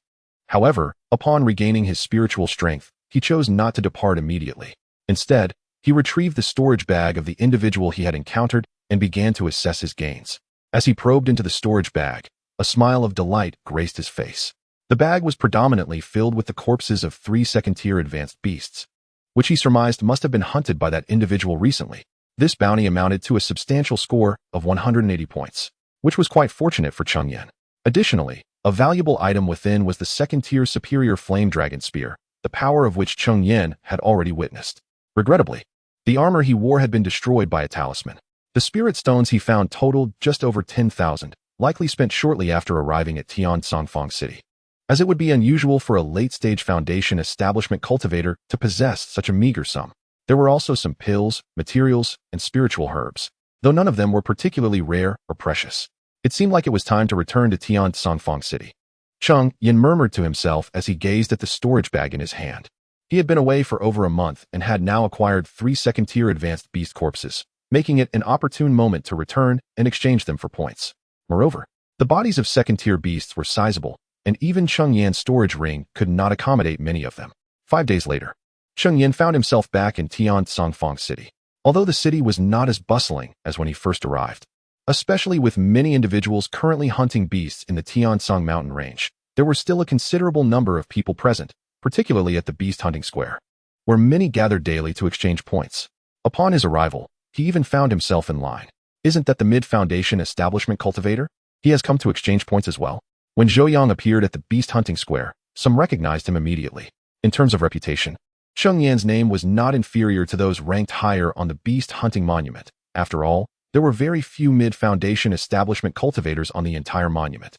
However, upon regaining his spiritual strength, he chose not to depart immediately. Instead, he retrieved the storage bag of the individual he had encountered and began to assess his gains. As he probed into the storage bag, a smile of delight graced his face. The bag was predominantly filled with the corpses of 3 second-tier advanced beasts, which he surmised must have been hunted by that individual recently. This bounty amounted to a substantial score of 180 points, which was quite fortunate for Cheng Yan. Additionally, a valuable item within was the second-tier superior flame dragon spear, the power of which Cheng Yan had already witnessed. Regrettably, the armor he wore had been destroyed by a talisman. The spirit stones he found totaled just over 10,000, likely spent shortly after arriving at Tiansongfang City. As it would be unusual for a late-stage Foundation establishment cultivator to possess such a meager sum. There were also some pills, materials, and spiritual herbs, though none of them were particularly rare or precious. It seemed like it was time to return to Tiansongfang City. Cheng Yan murmured to himself as he gazed at the storage bag in his hand. He had been away for over a month and had now acquired 3 second-tier advanced beast corpses, making it an opportune moment to return and exchange them for points. Moreover, the bodies of second-tier beasts were sizable, and even Cheng Yan's storage ring could not accommodate many of them. 5 days later, Cheng Yan found himself back in Tiansongfang City. Although the city was not as bustling as when he first arrived, especially with many individuals currently hunting beasts in the Tiansong mountain range, there were still a considerable number of people present, particularly at the beast hunting square, where many gathered daily to exchange points. Upon his arrival, he even found himself in line. Isn't that the mid-foundation establishment cultivator? He has come to exchange points as well. When Zhou Yang appeared at the beast hunting square, some recognized him immediately. In terms of reputation, Cheng Yan's name was not inferior to those ranked higher on the beast hunting monument. After all, there were very few mid-foundation establishment cultivators on the entire monument.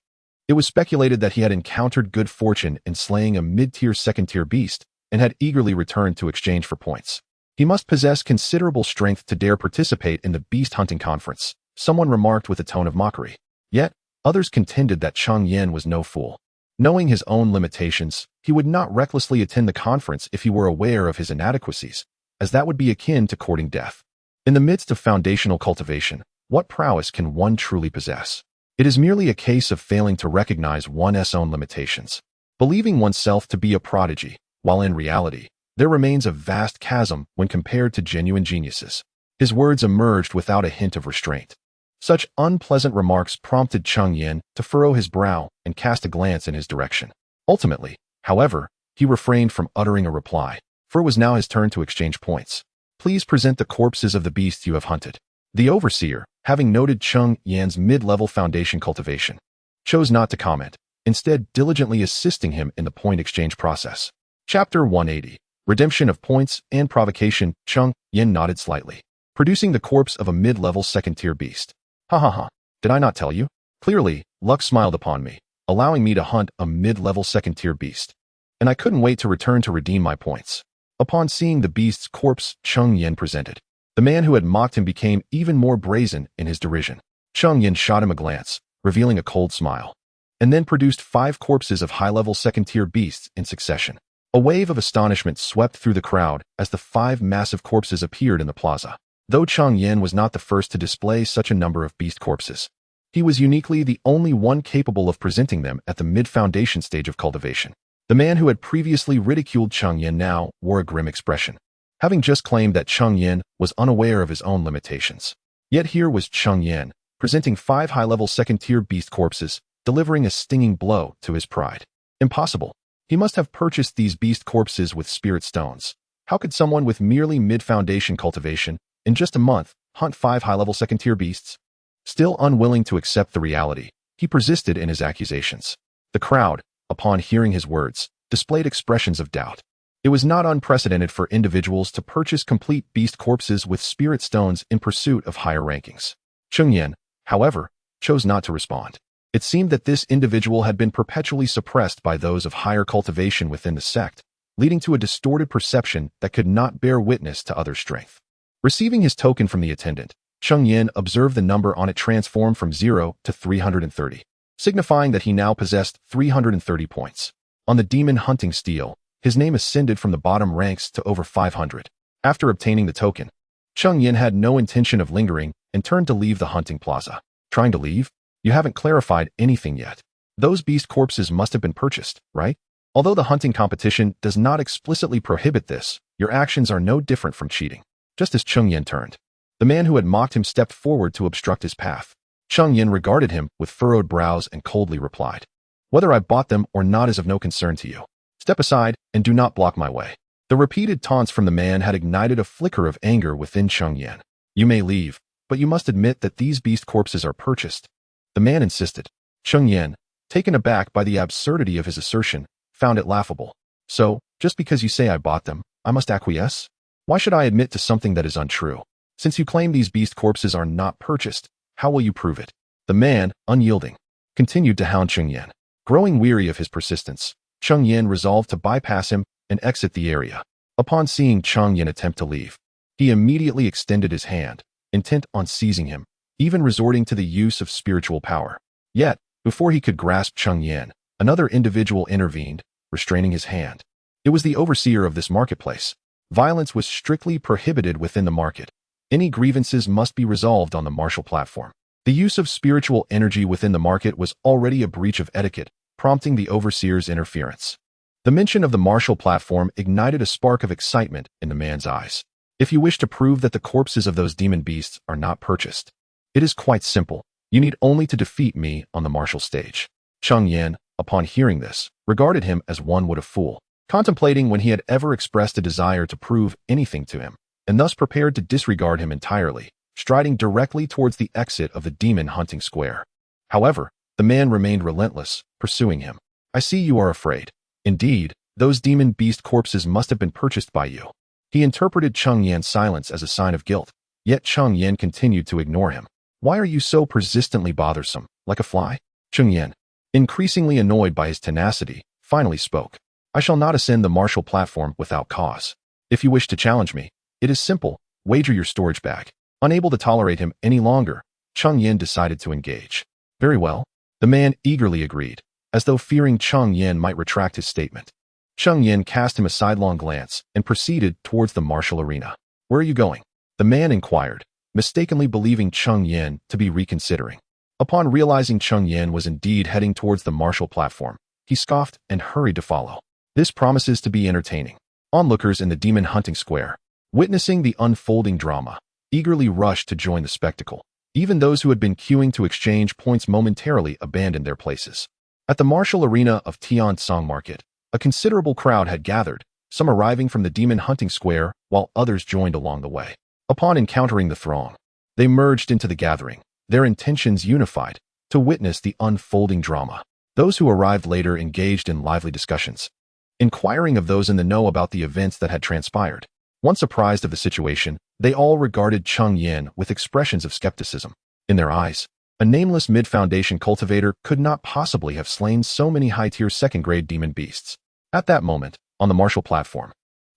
It was speculated that he had encountered good fortune in slaying a mid-tier second-tier beast and had eagerly returned to exchange for points. He must possess considerable strength to dare participate in the beast hunting conference, someone remarked with a tone of mockery. Yet, others contended that Cheng Yan was no fool. Knowing his own limitations, he would not recklessly attend the conference if he were aware of his inadequacies, as that would be akin to courting death. In the midst of foundational cultivation, what prowess can one truly possess? It is merely a case of failing to recognize one's own limitations, believing oneself to be a prodigy, while in reality, there remains a vast chasm when compared to genuine geniuses. His words emerged without a hint of restraint. Such unpleasant remarks prompted Cheng Yan to furrow his brow and cast a glance in his direction. Ultimately, however, he refrained from uttering a reply, for it was now his turn to exchange points. Please present the corpses of the beasts you have hunted. The overseer, having noted Cheng Yan's mid-level foundation cultivation, chose not to comment, instead diligently assisting him in the point exchange process. Chapter 180, Redemption of Points and Provocation. Cheng Yan nodded slightly, producing the corpse of a mid-level second-tier beast. Ha ha ha, did I not tell you? Clearly, luck smiled upon me, allowing me to hunt a mid-level second-tier beast. And I couldn't wait to return to redeem my points. Upon seeing the beast's corpse Cheng Yan presented, the man who had mocked him became even more brazen in his derision. Cheng Yan shot him a glance, revealing a cold smile, and then produced 5 corpses of high-level second-tier beasts in succession. A wave of astonishment swept through the crowd as the 5 massive corpses appeared in the plaza. Though Cheng Yan was not the first to display such a number of beast corpses, he was uniquely the only one capable of presenting them at the mid-foundation stage of cultivation. The man who had previously ridiculed Cheng Yan now wore a grim expression, having just claimed that Cheng Yan was unaware of his own limitations. Yet here was Cheng Yan, presenting 5 high-level second-tier beast corpses, delivering a stinging blow to his pride. Impossible. He must have purchased these beast corpses with spirit stones. How could someone with merely mid-foundation cultivation, in just a month, hunt 5 high-level second-tier beasts? Still unwilling to accept the reality, he persisted in his accusations. The crowd, upon hearing his words, displayed expressions of doubt. It was not unprecedented for individuals to purchase complete beast corpses with spirit stones in pursuit of higher rankings. Cheng Yan, however, chose not to respond. It seemed that this individual had been perpetually suppressed by those of higher cultivation within the sect, leading to a distorted perception that could not bear witness to other strength. Receiving his token from the attendant, Cheng Yan observed the number on it transform from 0 to 330, signifying that he now possessed 330 points. On the demon hunting stele, his name ascended from the bottom ranks to over 500. After obtaining the token, Cheng Yan had no intention of lingering and turned to leave the hunting plaza. Trying to leave? You haven't clarified anything yet. Those beast corpses must have been purchased, right? Although the hunting competition does not explicitly prohibit this, your actions are no different from cheating. Just as Cheng Yan turned, the man who had mocked him stepped forward to obstruct his path. Cheng Yan regarded him with furrowed brows and coldly replied, "Whether I bought them or not is of no concern to you. Step aside and do not block my way." The repeated taunts from the man had ignited a flicker of anger within Cheng Yan. "You may leave, but you must admit that these beast corpses are purchased." The man insisted. Cheng Yan, taken aback by the absurdity of his assertion, found it laughable. "So, just because you say I bought them, I must acquiesce? Why should I admit to something that is untrue? Since you claim these beast corpses are not purchased, how will you prove it?" The man, unyielding, continued to hound Cheng Yan. Growing weary of his persistence, Cheng Yan resolved to bypass him and exit the area. Upon seeing Cheng Yan attempt to leave, he immediately extended his hand, intent on seizing him, even resorting to the use of spiritual power. Yet, before he could grasp Cheng Yan, another individual intervened, restraining his hand. It was the overseer of this marketplace. Violence was strictly prohibited within the market. Any grievances must be resolved on the martial platform. The use of spiritual energy within the market was already a breach of etiquette, prompting the overseer's interference. The mention of the martial platform ignited a spark of excitement in the man's eyes. "If you wish to prove that the corpses of those demon beasts are not purchased, it is quite simple. You need only to defeat me on the martial stage." Cheng Yan, upon hearing this, regarded him as one would a fool, contemplating when he had ever expressed a desire to prove anything to him, and thus prepared to disregard him entirely, striding directly towards the exit of the demon hunting square. However, the man remained relentless, pursuing him. "I see you are afraid. Indeed, those demon beast corpses must have been purchased by you." He interpreted Cheng Yan's silence as a sign of guilt, yet Cheng Yan continued to ignore him. "Why are you so persistently bothersome, like a fly?" Cheng Yan, increasingly annoyed by his tenacity, finally spoke. "I shall not ascend the martial platform without cause. If you wish to challenge me, it is simple, wager your storage bag." Unable to tolerate him any longer, Cheng Yan decided to engage. "Very well." The man eagerly agreed, as though fearing Cheng Yan might retract his statement. Cheng Yan cast him a sidelong glance and proceeded towards the martial arena. "Where are you going?" the man inquired, mistakenly believing Cheng Yan to be reconsidering. Upon realizing Cheng Yan was indeed heading towards the martial platform, he scoffed and hurried to follow. This promises to be entertaining. Onlookers in the demon hunting square, witnessing the unfolding drama, eagerly rushed to join the spectacle. Even those who had been queuing to exchange points momentarily abandoned their places. At the martial arena of Tiansong Market, a considerable crowd had gathered, some arriving from the demon hunting square while others joined along the way. Upon encountering the throng, they merged into the gathering, their intentions unified, to witness the unfolding drama. Those who arrived later engaged in lively discussions, inquiring of those in the know about the events that had transpired. Once apprised of the situation, they all regarded Cheng Yan with expressions of skepticism. In their eyes, a nameless mid-foundation cultivator could not possibly have slain so many high-tier second-grade demon beasts. At that moment, on the martial platform,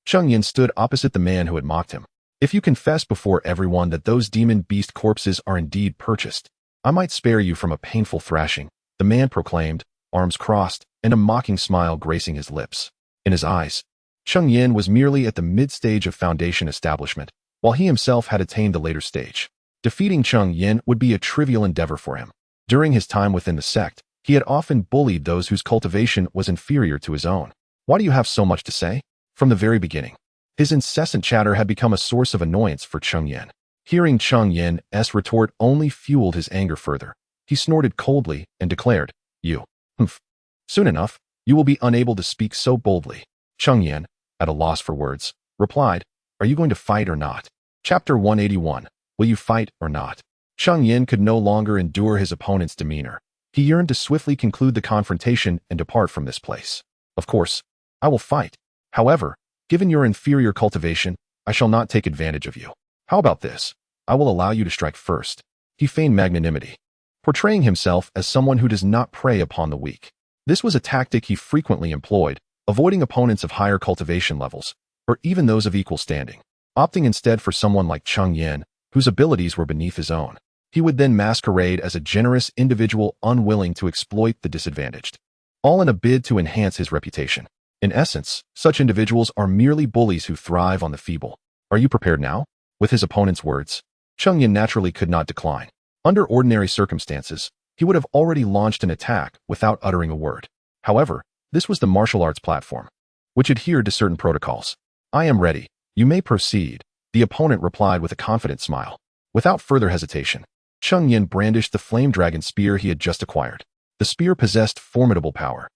Cheng Yan stood opposite the man who had mocked him. "If you confess before everyone that those demon beast corpses are indeed purchased, I might spare you from a painful thrashing," the man proclaimed, arms crossed, and a mocking smile gracing his lips. In his eyes, Cheng Yan was merely at the mid-stage of foundation establishment, while he himself had attained the later stage. Defeating Cheng Yan would be a trivial endeavor for him. During his time within the sect, he had often bullied those whose cultivation was inferior to his own. "Why do you have so much to say?" From the very beginning, his incessant chatter had become a source of annoyance for Cheng Yan. Hearing Cheng Yan's retort only fueled his anger further. He snorted coldly and declared, "You, humph. Soon enough, you will be unable to speak so boldly." Cheng Yan, at a loss for words, replied, "Are you going to fight or not?" Chapter 181. Will you fight or not? Cheng Yan could no longer endure his opponent's demeanor. He yearned to swiftly conclude the confrontation and depart from this place. "Of course, I will fight. However, given your inferior cultivation, I shall not take advantage of you. How about this? I will allow you to strike first." He feigned magnanimity, portraying himself as someone who does not prey upon the weak. This was a tactic he frequently employed, avoiding opponents of higher cultivation levels, or even those of equal standing, opting instead for someone like Cheng Yan, whose abilities were beneath his own. He would then masquerade as a generous individual unwilling to exploit the disadvantaged, all in a bid to enhance his reputation. In essence, such individuals are merely bullies who thrive on the feeble. "Are you prepared now?" With his opponent's words, Cheng Yan naturally could not decline. Under ordinary circumstances, he would have already launched an attack without uttering a word. However, this was the martial arts platform, which adhered to certain protocols. "I am ready. You may proceed," the opponent replied with a confident smile. Without further hesitation, Cheng Yan brandished the flame dragon spear he had just acquired. The spear possessed formidable power.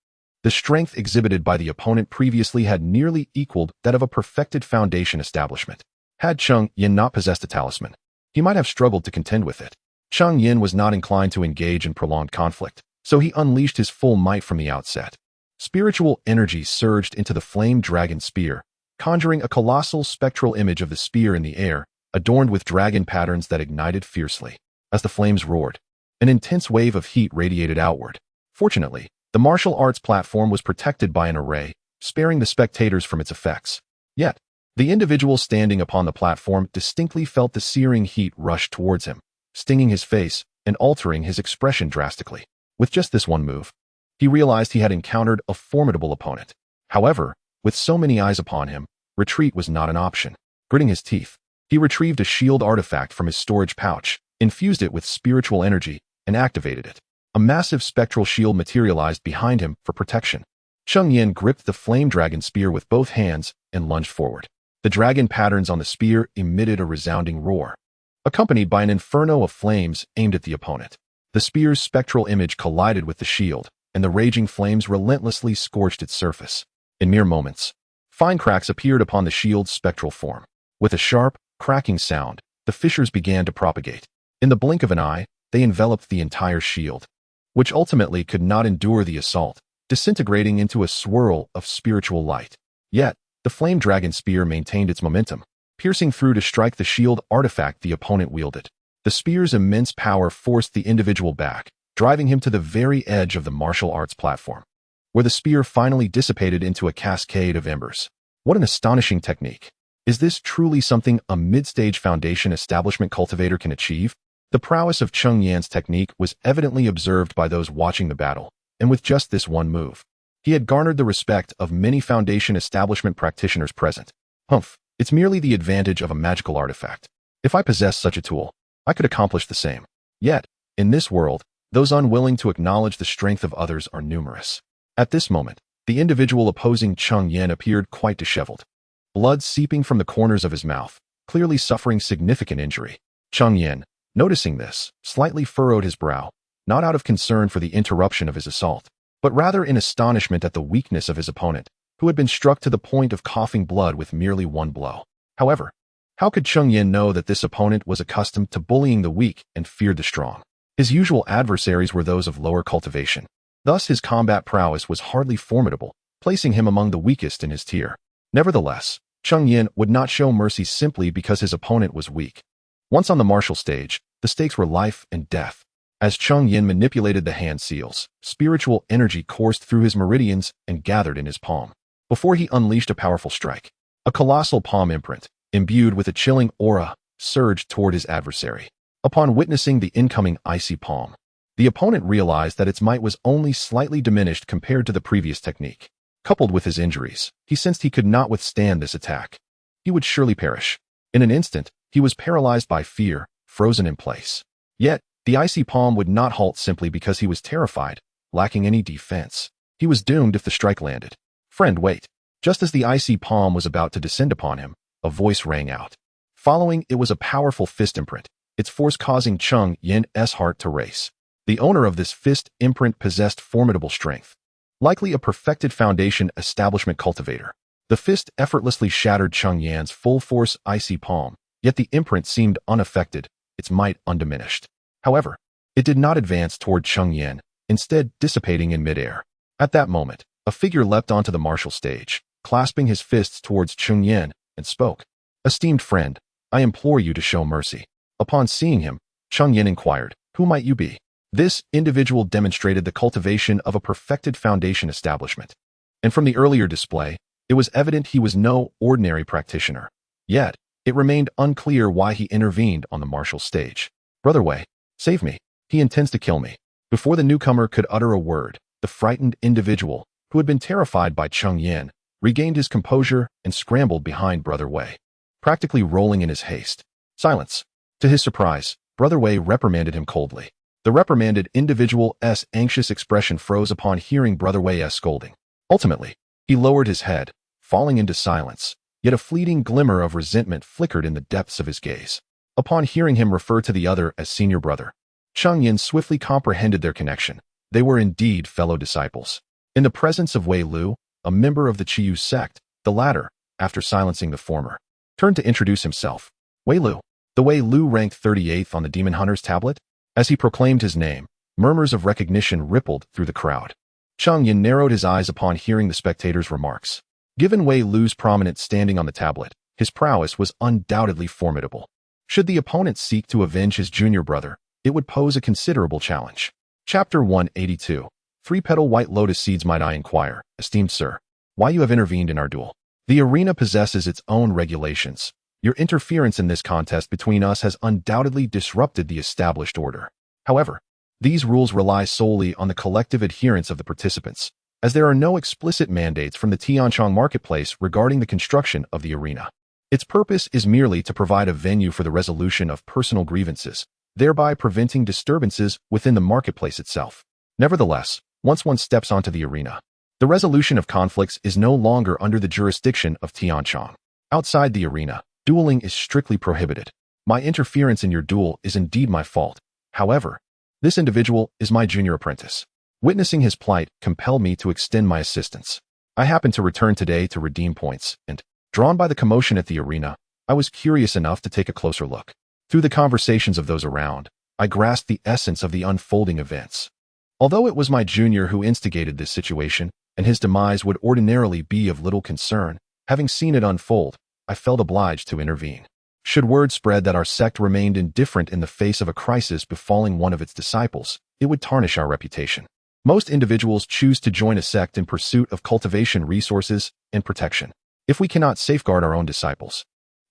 The strength exhibited by the opponent previously had nearly equaled that of a perfected foundation establishment. Had Cheng Yan not possessed a talisman, he might have struggled to contend with it. Cheng Yan was not inclined to engage in prolonged conflict, so he unleashed his full might from the outset. Spiritual energy surged into the flame dragon spear, conjuring a colossal spectral image of the spear in the air, adorned with dragon patterns that ignited fiercely. As the flames roared, an intense wave of heat radiated outward. Fortunately, the martial arts platform was protected by an array, sparing the spectators from its effects. Yet, the individual standing upon the platform distinctly felt the searing heat rush towards him, stinging his face and altering his expression drastically. With just this one move, he realized he had encountered a formidable opponent. However, with so many eyes upon him, retreat was not an option. Gritting his teeth, he retrieved a shield artifact from his storage pouch, infused it with spiritual energy, and activated it. A massive spectral shield materialized behind him for protection. Cheng Yan gripped the flame dragon spear with both hands and lunged forward. The dragon patterns on the spear emitted a resounding roar, accompanied by an inferno of flames aimed at the opponent. The spear's spectral image collided with the shield, and the raging flames relentlessly scorched its surface. In mere moments, fine cracks appeared upon the shield's spectral form. With a sharp, cracking sound, the fissures began to propagate. In the blink of an eye, they enveloped the entire shield, which ultimately could not endure the assault, disintegrating into a swirl of spiritual light. Yet, the flame dragon spear maintained its momentum, piercing through to strike the shield artifact the opponent wielded. The spear's immense power forced the individual back, driving him to the very edge of the martial arts platform, where the spear finally dissipated into a cascade of embers. What an astonishing technique! Is this truly something a mid-stage foundation establishment cultivator can achieve? The prowess of Cheng Yan's technique was evidently observed by those watching the battle, and with just this one move, he had garnered the respect of many foundation establishment practitioners present. Humph, it's merely the advantage of a magical artifact. If I possessed such a tool, I could accomplish the same. Yet, in this world, those unwilling to acknowledge the strength of others are numerous. At this moment, the individual opposing Cheng Yan appeared quite disheveled, blood seeping from the corners of his mouth, clearly suffering significant injury. Cheng Yan, noticing this, slightly furrowed his brow, not out of concern for the interruption of his assault, but rather in astonishment at the weakness of his opponent, who had been struck to the point of coughing blood with merely one blow. However, how could Cheng Yan know that this opponent was accustomed to bullying the weak and feared the strong? His usual adversaries were those of lower cultivation. Thus, his combat prowess was hardly formidable, placing him among the weakest in his tier. Nevertheless, Cheng Yan would not show mercy simply because his opponent was weak. Once on the martial stage, the stakes were life and death. As Cheng Yan manipulated the hand seals, spiritual energy coursed through his meridians and gathered in his palm. Before he unleashed a powerful strike, a colossal palm imprint, imbued with a chilling aura, surged toward his adversary. Upon witnessing the incoming icy palm, the opponent realized that its might was only slightly diminished compared to the previous technique. Coupled with his injuries, he sensed he could not withstand this attack. He would surely perish. In an instant, he was paralyzed by fear, frozen in place. Yet, the icy palm would not halt simply because he was terrified, lacking any defense. He was doomed if the strike landed. "Friend, wait." Just as the icy palm was about to descend upon him, a voice rang out. Following it was a powerful fist imprint, its force causing Cheng Yan's heart to race. The owner of this fist imprint possessed formidable strength, likely a perfected foundation establishment cultivator. The fist effortlessly shattered Cheng Yan's full-force icy palm, yet the imprint seemed unaffected, its might undiminished. However, it did not advance toward Cheng Yan, instead dissipating in midair. At that moment, a figure leapt onto the martial stage, clasping his fists towards Cheng Yan, and spoke. "Esteemed friend, I implore you to show mercy." Upon seeing him, Cheng Yan inquired, "Who might you be?" This individual demonstrated the cultivation of a perfected foundation establishment. And from the earlier display, it was evident he was no ordinary practitioner. Yet, it remained unclear why he intervened on the martial stage. "Brother Wei, save me. He intends to kill me." Before the newcomer could utter a word, the frightened individual, who had been terrified by Cheng Yan, regained his composure and scrambled behind Brother Wei, practically rolling in his haste. "Silence." To his surprise, Brother Wei reprimanded him coldly. The reprimanded individual's anxious expression froze upon hearing Brother Wei's scolding. Ultimately, he lowered his head, falling into silence, yet a fleeting glimmer of resentment flickered in the depths of his gaze. Upon hearing him refer to the other as senior brother, Cheng Yan swiftly comprehended their connection. They were indeed fellow disciples. In the presence of Wei Lu, a member of the Qiyu sect, the latter, after silencing the former, turned to introduce himself. "Wei Lu." The Wei Lu ranked 38th on the Demon Hunter's tablet. As he proclaimed his name, murmurs of recognition rippled through the crowd. Cheng Yan narrowed his eyes upon hearing the spectators' remarks. Given Wei Lu's prominent standing on the tablet, his prowess was undoubtedly formidable. Should the opponent seek to avenge his junior brother, it would pose a considerable challenge. Chapter 182. 3-petal white lotus seeds. Might I inquire, esteemed sir, why you have intervened in our duel? The arena possesses its own regulations. Your interference in this contest between us has undoubtedly disrupted the established order. However, these rules rely solely on the collective adherence of the participants, as there are no explicit mandates from the Tianchong marketplace regarding the construction of the arena. Its purpose is merely to provide a venue for the resolution of personal grievances, thereby preventing disturbances within the marketplace itself. Nevertheless, once one steps onto the arena, the resolution of conflicts is no longer under the jurisdiction of Tianchong. Outside the arena, dueling is strictly prohibited. My interference in your duel is indeed my fault. However, this individual is my junior apprentice. Witnessing his plight compelled me to extend my assistance. I happened to return today to redeem points, and, drawn by the commotion at the arena, I was curious enough to take a closer look. Through the conversations of those around, I grasped the essence of the unfolding events. Although it was my junior who instigated this situation, and his demise would ordinarily be of little concern, having seen it unfold, I felt obliged to intervene. Should word spread that our sect remained indifferent in the face of a crisis befalling one of its disciples, it would tarnish our reputation. Most individuals choose to join a sect in pursuit of cultivation resources and protection. If we cannot safeguard our own disciples,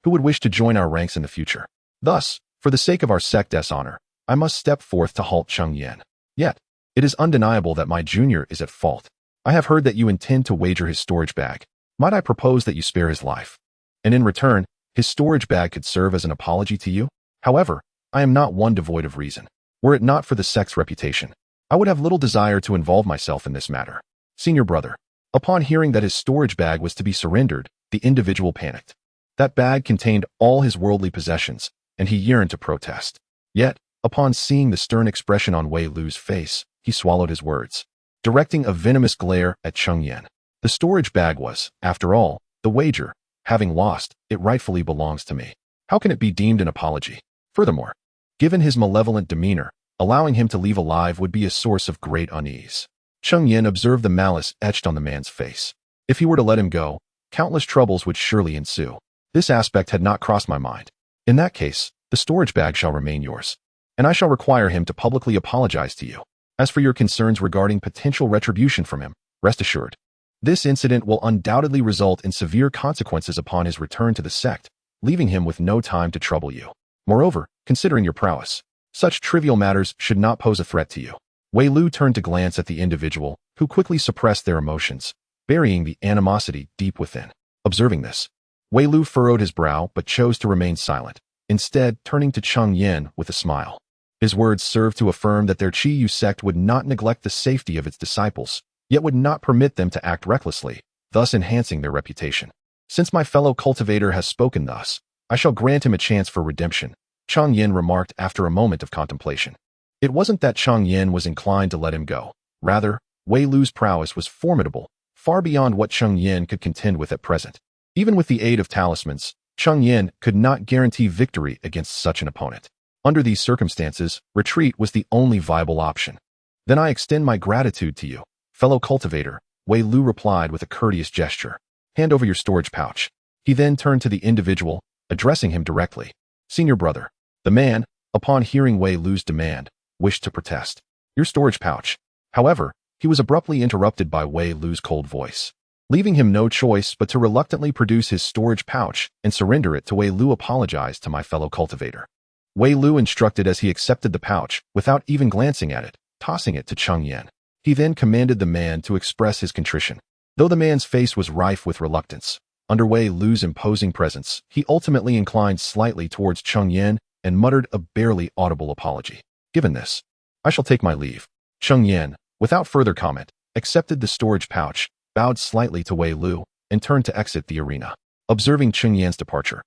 who would wish to join our ranks in the future? Thus, for the sake of our sect's honor, I must step forth to halt Cheng Yan. Yet, it is undeniable that my junior is at fault. I have heard that you intend to wager his storage bag. Might I propose that you spare his life? And in return, his storage bag could serve as an apology to you? However, I am not one devoid of reason. Were it not for the sect's reputation, I would have little desire to involve myself in this matter. Senior brother. Upon hearing that his storage bag was to be surrendered, the individual panicked. That bag contained all his worldly possessions, and he yearned to protest. Yet, upon seeing the stern expression on Wei Lu's face, he swallowed his words, directing a venomous glare at Cheng Yan. The storage bag was, after all, the wager. Having lost, it rightfully belongs to me. How can it be deemed an apology? Furthermore, given his malevolent demeanor, allowing him to leave alive would be a source of great unease. Cheng Yan observed the malice etched on the man's face. If he were to let him go, countless troubles would surely ensue. This aspect had not crossed my mind. In that case, the storage bag shall remain yours, and I shall require him to publicly apologize to you. As for your concerns regarding potential retribution from him, rest assured, this incident will undoubtedly result in severe consequences upon his return to the sect, leaving him with no time to trouble you. Moreover, considering your prowess, such trivial matters should not pose a threat to you. Wei Lu turned to glance at the individual, who quickly suppressed their emotions, burying the animosity deep within. Observing this, Wei Lu furrowed his brow but chose to remain silent, instead turning to Cheng Yan with a smile. His words served to affirm that their Qiyu sect would not neglect the safety of its disciples, yet would not permit them to act recklessly, thus enhancing their reputation. Since my fellow cultivator has spoken thus, I shall grant him a chance for redemption, Cheng Yan remarked after a moment of contemplation. It wasn't that Cheng Yan was inclined to let him go. Rather, Wei Lu's prowess was formidable, far beyond what Cheng Yan could contend with at present. Even with the aid of talismans, Cheng Yan could not guarantee victory against such an opponent. Under these circumstances, retreat was the only viable option. Then I extend my gratitude to you, fellow cultivator, Wei Lu replied with a courteous gesture. Hand over your storage pouch. He then turned to the individual, addressing him directly. Senior brother. The man, upon hearing Wei Lu's demand, wished to protest. Your storage pouch. However, he was abruptly interrupted by Wei Lu's cold voice. Leaving him no choice but to reluctantly produce his storage pouch and surrender it to Wei Lu apologized to my fellow cultivator. Wei Lu instructed as he accepted the pouch, without even glancing at it, tossing it to Cheng Yan. He then commanded the man to express his contrition. Though the man's face was rife with reluctance, under Wei Lu's imposing presence, he ultimately inclined slightly towards Cheng Yan and muttered a barely audible apology. Given this, I shall take my leave. Cheng Yan, without further comment, accepted the storage pouch, bowed slightly to Wei Lu, and turned to exit the arena. Observing Cheng Yan's departure,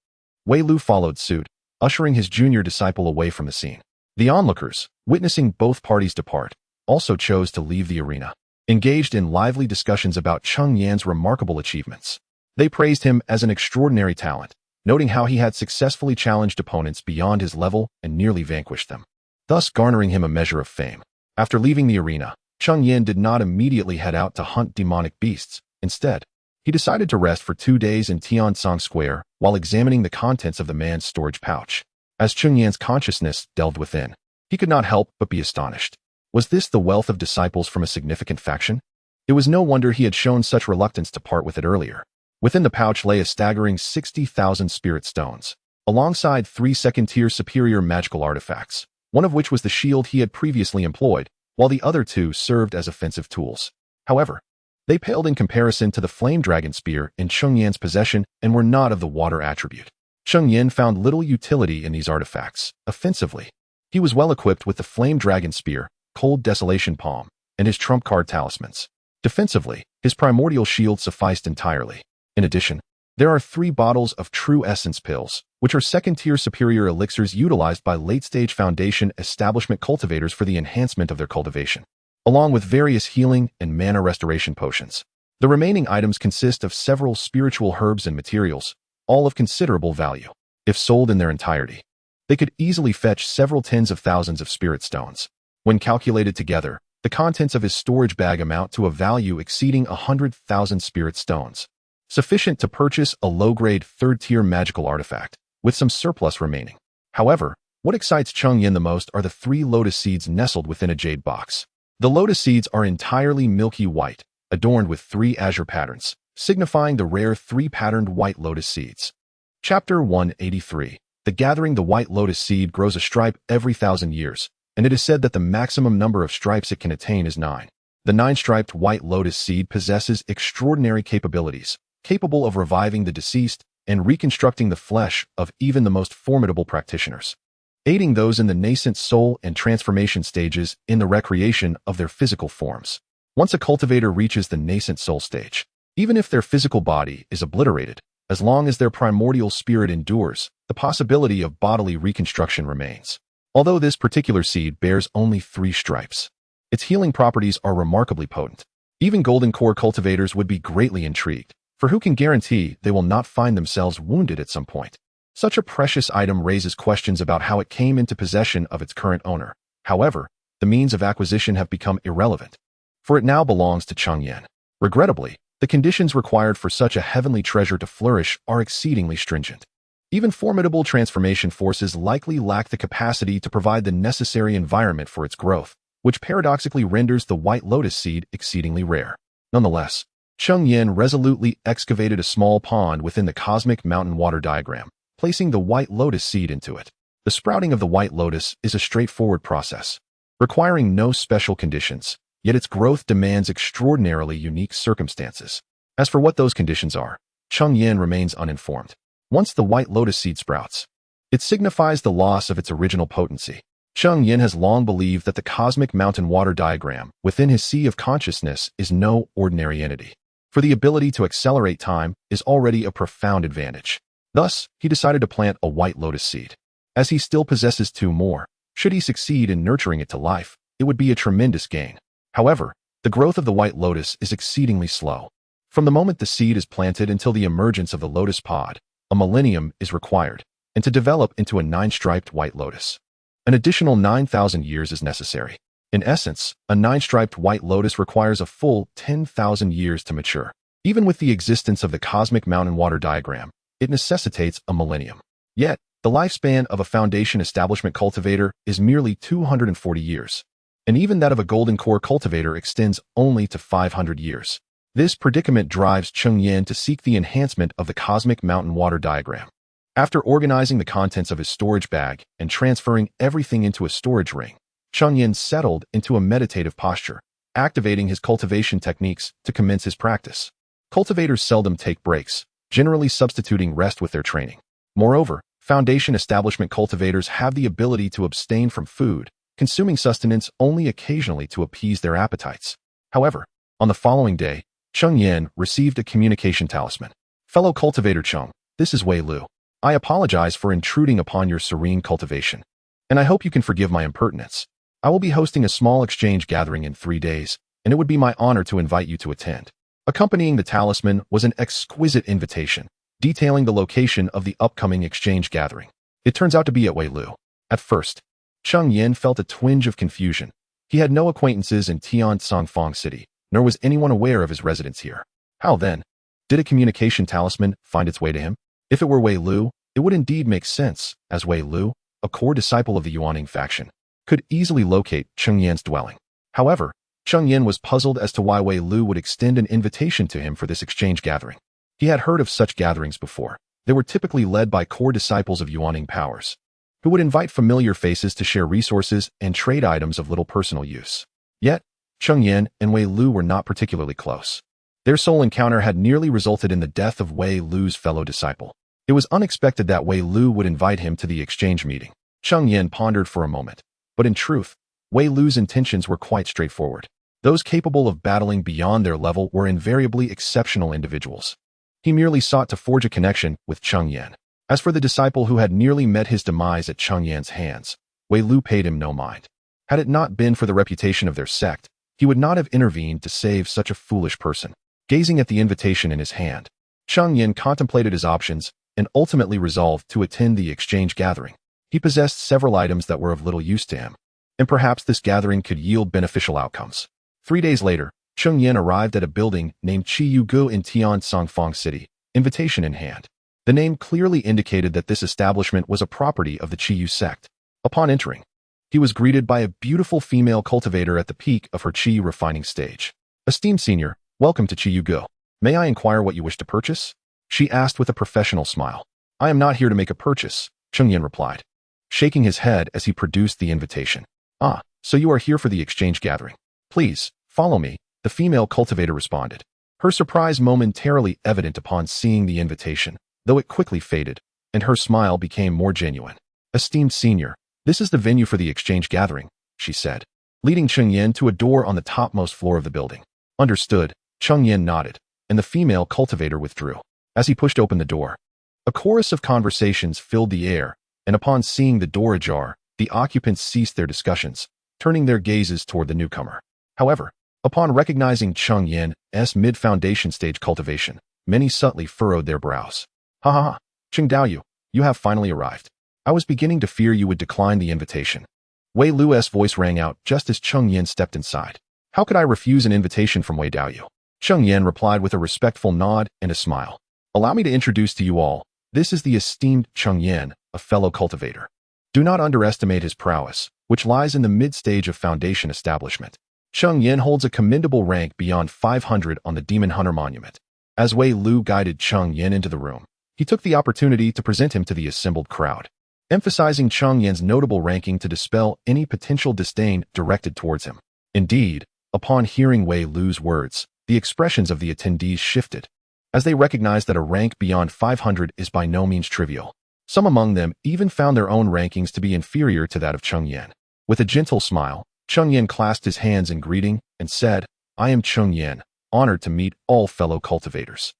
Wei Lu followed suit, ushering his junior disciple away from the scene. The onlookers, witnessing both parties depart, also chose to leave the arena, engaged in lively discussions about Cheng Yan's remarkable achievements. They praised him as an extraordinary talent, noting how he had successfully challenged opponents beyond his level and nearly vanquished them, thus garnering him a measure of fame. After leaving the arena, Cheng Yan did not immediately head out to hunt demonic beasts. Instead, he decided to rest for 2 days in Tiansong Square while examining the contents of the man's storage pouch. As Cheng Yan's consciousness delved within, he could not help but be astonished. Was this the wealth of disciples from a significant faction? It was no wonder he had shown such reluctance to part with it earlier. Within the pouch lay a staggering 60,000 spirit stones, alongside 3 second-tier superior magical artifacts, one of which was the shield he had previously employed, while the other 2 served as offensive tools. However, they paled in comparison to the flame dragon spear in Cheng Yan's possession and were not of the water attribute. Cheng Yan found little utility in these artifacts. Offensively, he was well equipped with the flame dragon spear, cold desolation palm, and his trump card talismans. Defensively, his primordial shield sufficed entirely. In addition, there are 3 bottles of true essence pills, which are second-tier superior elixirs utilized by late-stage foundation establishment cultivators for the enhancement of their cultivation, along with various healing and mana restoration potions. The remaining items consist of several spiritual herbs and materials, all of considerable value. If sold in their entirety, they could easily fetch several tens of thousands of spirit stones. When calculated together, the contents of his storage bag amount to a value exceeding 100,000 spirit stones, sufficient to purchase a low-grade 3rd-tier magical artifact, with some surplus remaining. However, what excites Cheng Yan the most are the 3 lotus seeds nestled within a jade box. The lotus seeds are entirely milky white, adorned with 3 azure patterns, signifying the rare 3-patterned white lotus seeds. Chapter 183. The gathering. The white lotus seed grows a stripe every 1,000 years, and it is said that the maximum number of stripes it can attain is 9. The 9-striped white lotus seed possesses extraordinary capabilities, capable of reviving the deceased and reconstructing the flesh of even the most formidable practitioners, aiding those in the nascent soul and transformation stages in the recreation of their physical forms. Once a cultivator reaches the nascent soul stage, even if their physical body is obliterated, as long as their primordial spirit endures, the possibility of bodily reconstruction remains. Although this particular seed bears only 3 stripes, its healing properties are remarkably potent. Even golden core cultivators would be greatly intrigued, for who can guarantee they will not find themselves wounded at some point? Such a precious item raises questions about how it came into possession of its current owner. However, the means of acquisition have become irrelevant, for it now belongs to Cheng Yan. Regrettably, the conditions required for such a heavenly treasure to flourish are exceedingly stringent. Even formidable transformation forces likely lack the capacity to provide the necessary environment for its growth, which paradoxically renders the white lotus seed exceedingly rare. Nonetheless, Cheng Yan resolutely excavated a small pond within the cosmic mountain water diagram, placing the white lotus seed into it. The sprouting of the white lotus is a straightforward process, requiring no special conditions, yet its growth demands extraordinarily unique circumstances. As for what those conditions are, Cheng Yan remains uninformed. Once the white lotus seed sprouts, it signifies the loss of its original potency. Cheng Yan has long believed that the cosmic mountain water diagram within his sea of consciousness is no ordinary entity, for the ability to accelerate time is already a profound advantage. Thus, he decided to plant a white lotus seed. As he still possesses two more, should he succeed in nurturing it to life, it would be a tremendous gain. However, the growth of the white lotus is exceedingly slow. From the moment the seed is planted until the emergence of the lotus pod, a millennium is required, and to develop into a 9-striped white lotus, an additional 9,000 years is necessary. In essence, a 9-striped white lotus requires a full 10,000 years to mature. Even with the existence of the cosmic mountain water diagram, it necessitates a millennium. Yet, the lifespan of a foundation establishment cultivator is merely 240 years, and even that of a golden core cultivator extends only to 500 years. This predicament drives Cheng Yan to seek the enhancement of the cosmic mountain water diagram. After organizing the contents of his storage bag and transferring everything into a storage ring, Cheng Yan settled into a meditative posture, activating his cultivation techniques to commence his practice. Cultivators seldom take breaks, generally substituting rest with their training. Moreover, foundation establishment cultivators have the ability to abstain from food, consuming sustenance only occasionally to appease their appetites. However, on the following day, Cheng Yan received a communication talisman. Fellow cultivator Cheng, this is Wei Lu. I apologize for intruding upon your serene cultivation, and I hope you can forgive my impertinence. I will be hosting a small exchange gathering in 3 days, and it would be my honor to invite you to attend. Accompanying the talisman was an exquisite invitation, detailing the location of the upcoming exchange gathering. It turns out to be at Wei Lu. At first, Cheng Yan felt a twinge of confusion. He had no acquaintances in Tiansongfang City, nor was anyone aware of his residence here. How then? Did a communication talisman find its way to him? If it were Wei Lu, it would indeed make sense, as Wei Lu, a core disciple of the Yuaning faction, could easily locate Cheng Yan's dwelling. However, Cheng Yan was puzzled as to why Wei Lu would extend an invitation to him for this exchange gathering. He had heard of such gatherings before. They were typically led by core disciples of Yuaning powers, who would invite familiar faces to share resources and trade items of little personal use. Yet, Cheng Yan and Wei Lu were not particularly close. Their sole encounter had nearly resulted in the death of Wei Lu's fellow disciple. It was unexpected that Wei Lu would invite him to the exchange meeting. Cheng Yan pondered for a moment, but in truth, Wei Lu's intentions were quite straightforward. Those capable of battling beyond their level were invariably exceptional individuals. He merely sought to forge a connection with Cheng Yan. As for the disciple who had nearly met his demise at Cheng Yan's hands, Wei Lu paid him no mind. Had it not been for the reputation of their sect, he would not have intervened to save such a foolish person. Gazing at the invitation in his hand, Cheng Yan contemplated his options and ultimately resolved to attend the exchange gathering. He possessed several items that were of little use to him, and perhaps this gathering could yield beneficial outcomes. 3 days later, Cheng Yan arrived at a building named Qiyugu in Tiansongfang City, invitation in hand. The name clearly indicated that this establishment was a property of the Qiyu sect. Upon entering, he was greeted by a beautiful female cultivator at the peak of her Qi refining stage. Esteemed senior, welcome to Qiyugu. May I inquire what you wish to purchase? She asked with a professional smile. I am not here to make a purchase, Cheng Yan replied, shaking his head as he produced the invitation. Ah, so you are here for the exchange gathering. Please, follow me, the female cultivator responded, her surprise momentarily evident upon seeing the invitation, though it quickly faded, and her smile became more genuine. Esteemed senior, this is the venue for the exchange gathering, she said, leading Cheng Yan to a door on the topmost floor of the building. Understood, Cheng Yan nodded, and the female cultivator withdrew. As he pushed open the door, a chorus of conversations filled the air, and upon seeing the door ajar, the occupants ceased their discussions, turning their gazes toward the newcomer. However, upon recognizing Cheng Yan's mid-foundation stage cultivation, many subtly furrowed their brows. Ha ha ha, Cheng Daoyu, you have finally arrived. I was beginning to fear you would decline the invitation. Wei Lu's voice rang out just as Cheng Yan stepped inside. How could I refuse an invitation from Wei Daoyu? Cheng Yan replied with a respectful nod and a smile. Allow me to introduce to you all, this is the esteemed Cheng Yan, a fellow cultivator. Do not underestimate his prowess, which lies in the mid-stage of foundation establishment. Cheng Yan holds a commendable rank beyond 500 on the Demon Hunter Monument. As Wei Lu guided Cheng Yan into the room, he took the opportunity to present him to the assembled crowd, emphasizing Cheng Yan's notable ranking to dispel any potential disdain directed towards him. Indeed, upon hearing Wei Lu's words, the expressions of the attendees shifted, as they recognized that a rank beyond 500 is by no means trivial. Some among them even found their own rankings to be inferior to that of Cheng Yan. With a gentle smile, Cheng Yan clasped his hands in greeting and said, I am Cheng Yan, honored to meet all fellow cultivators.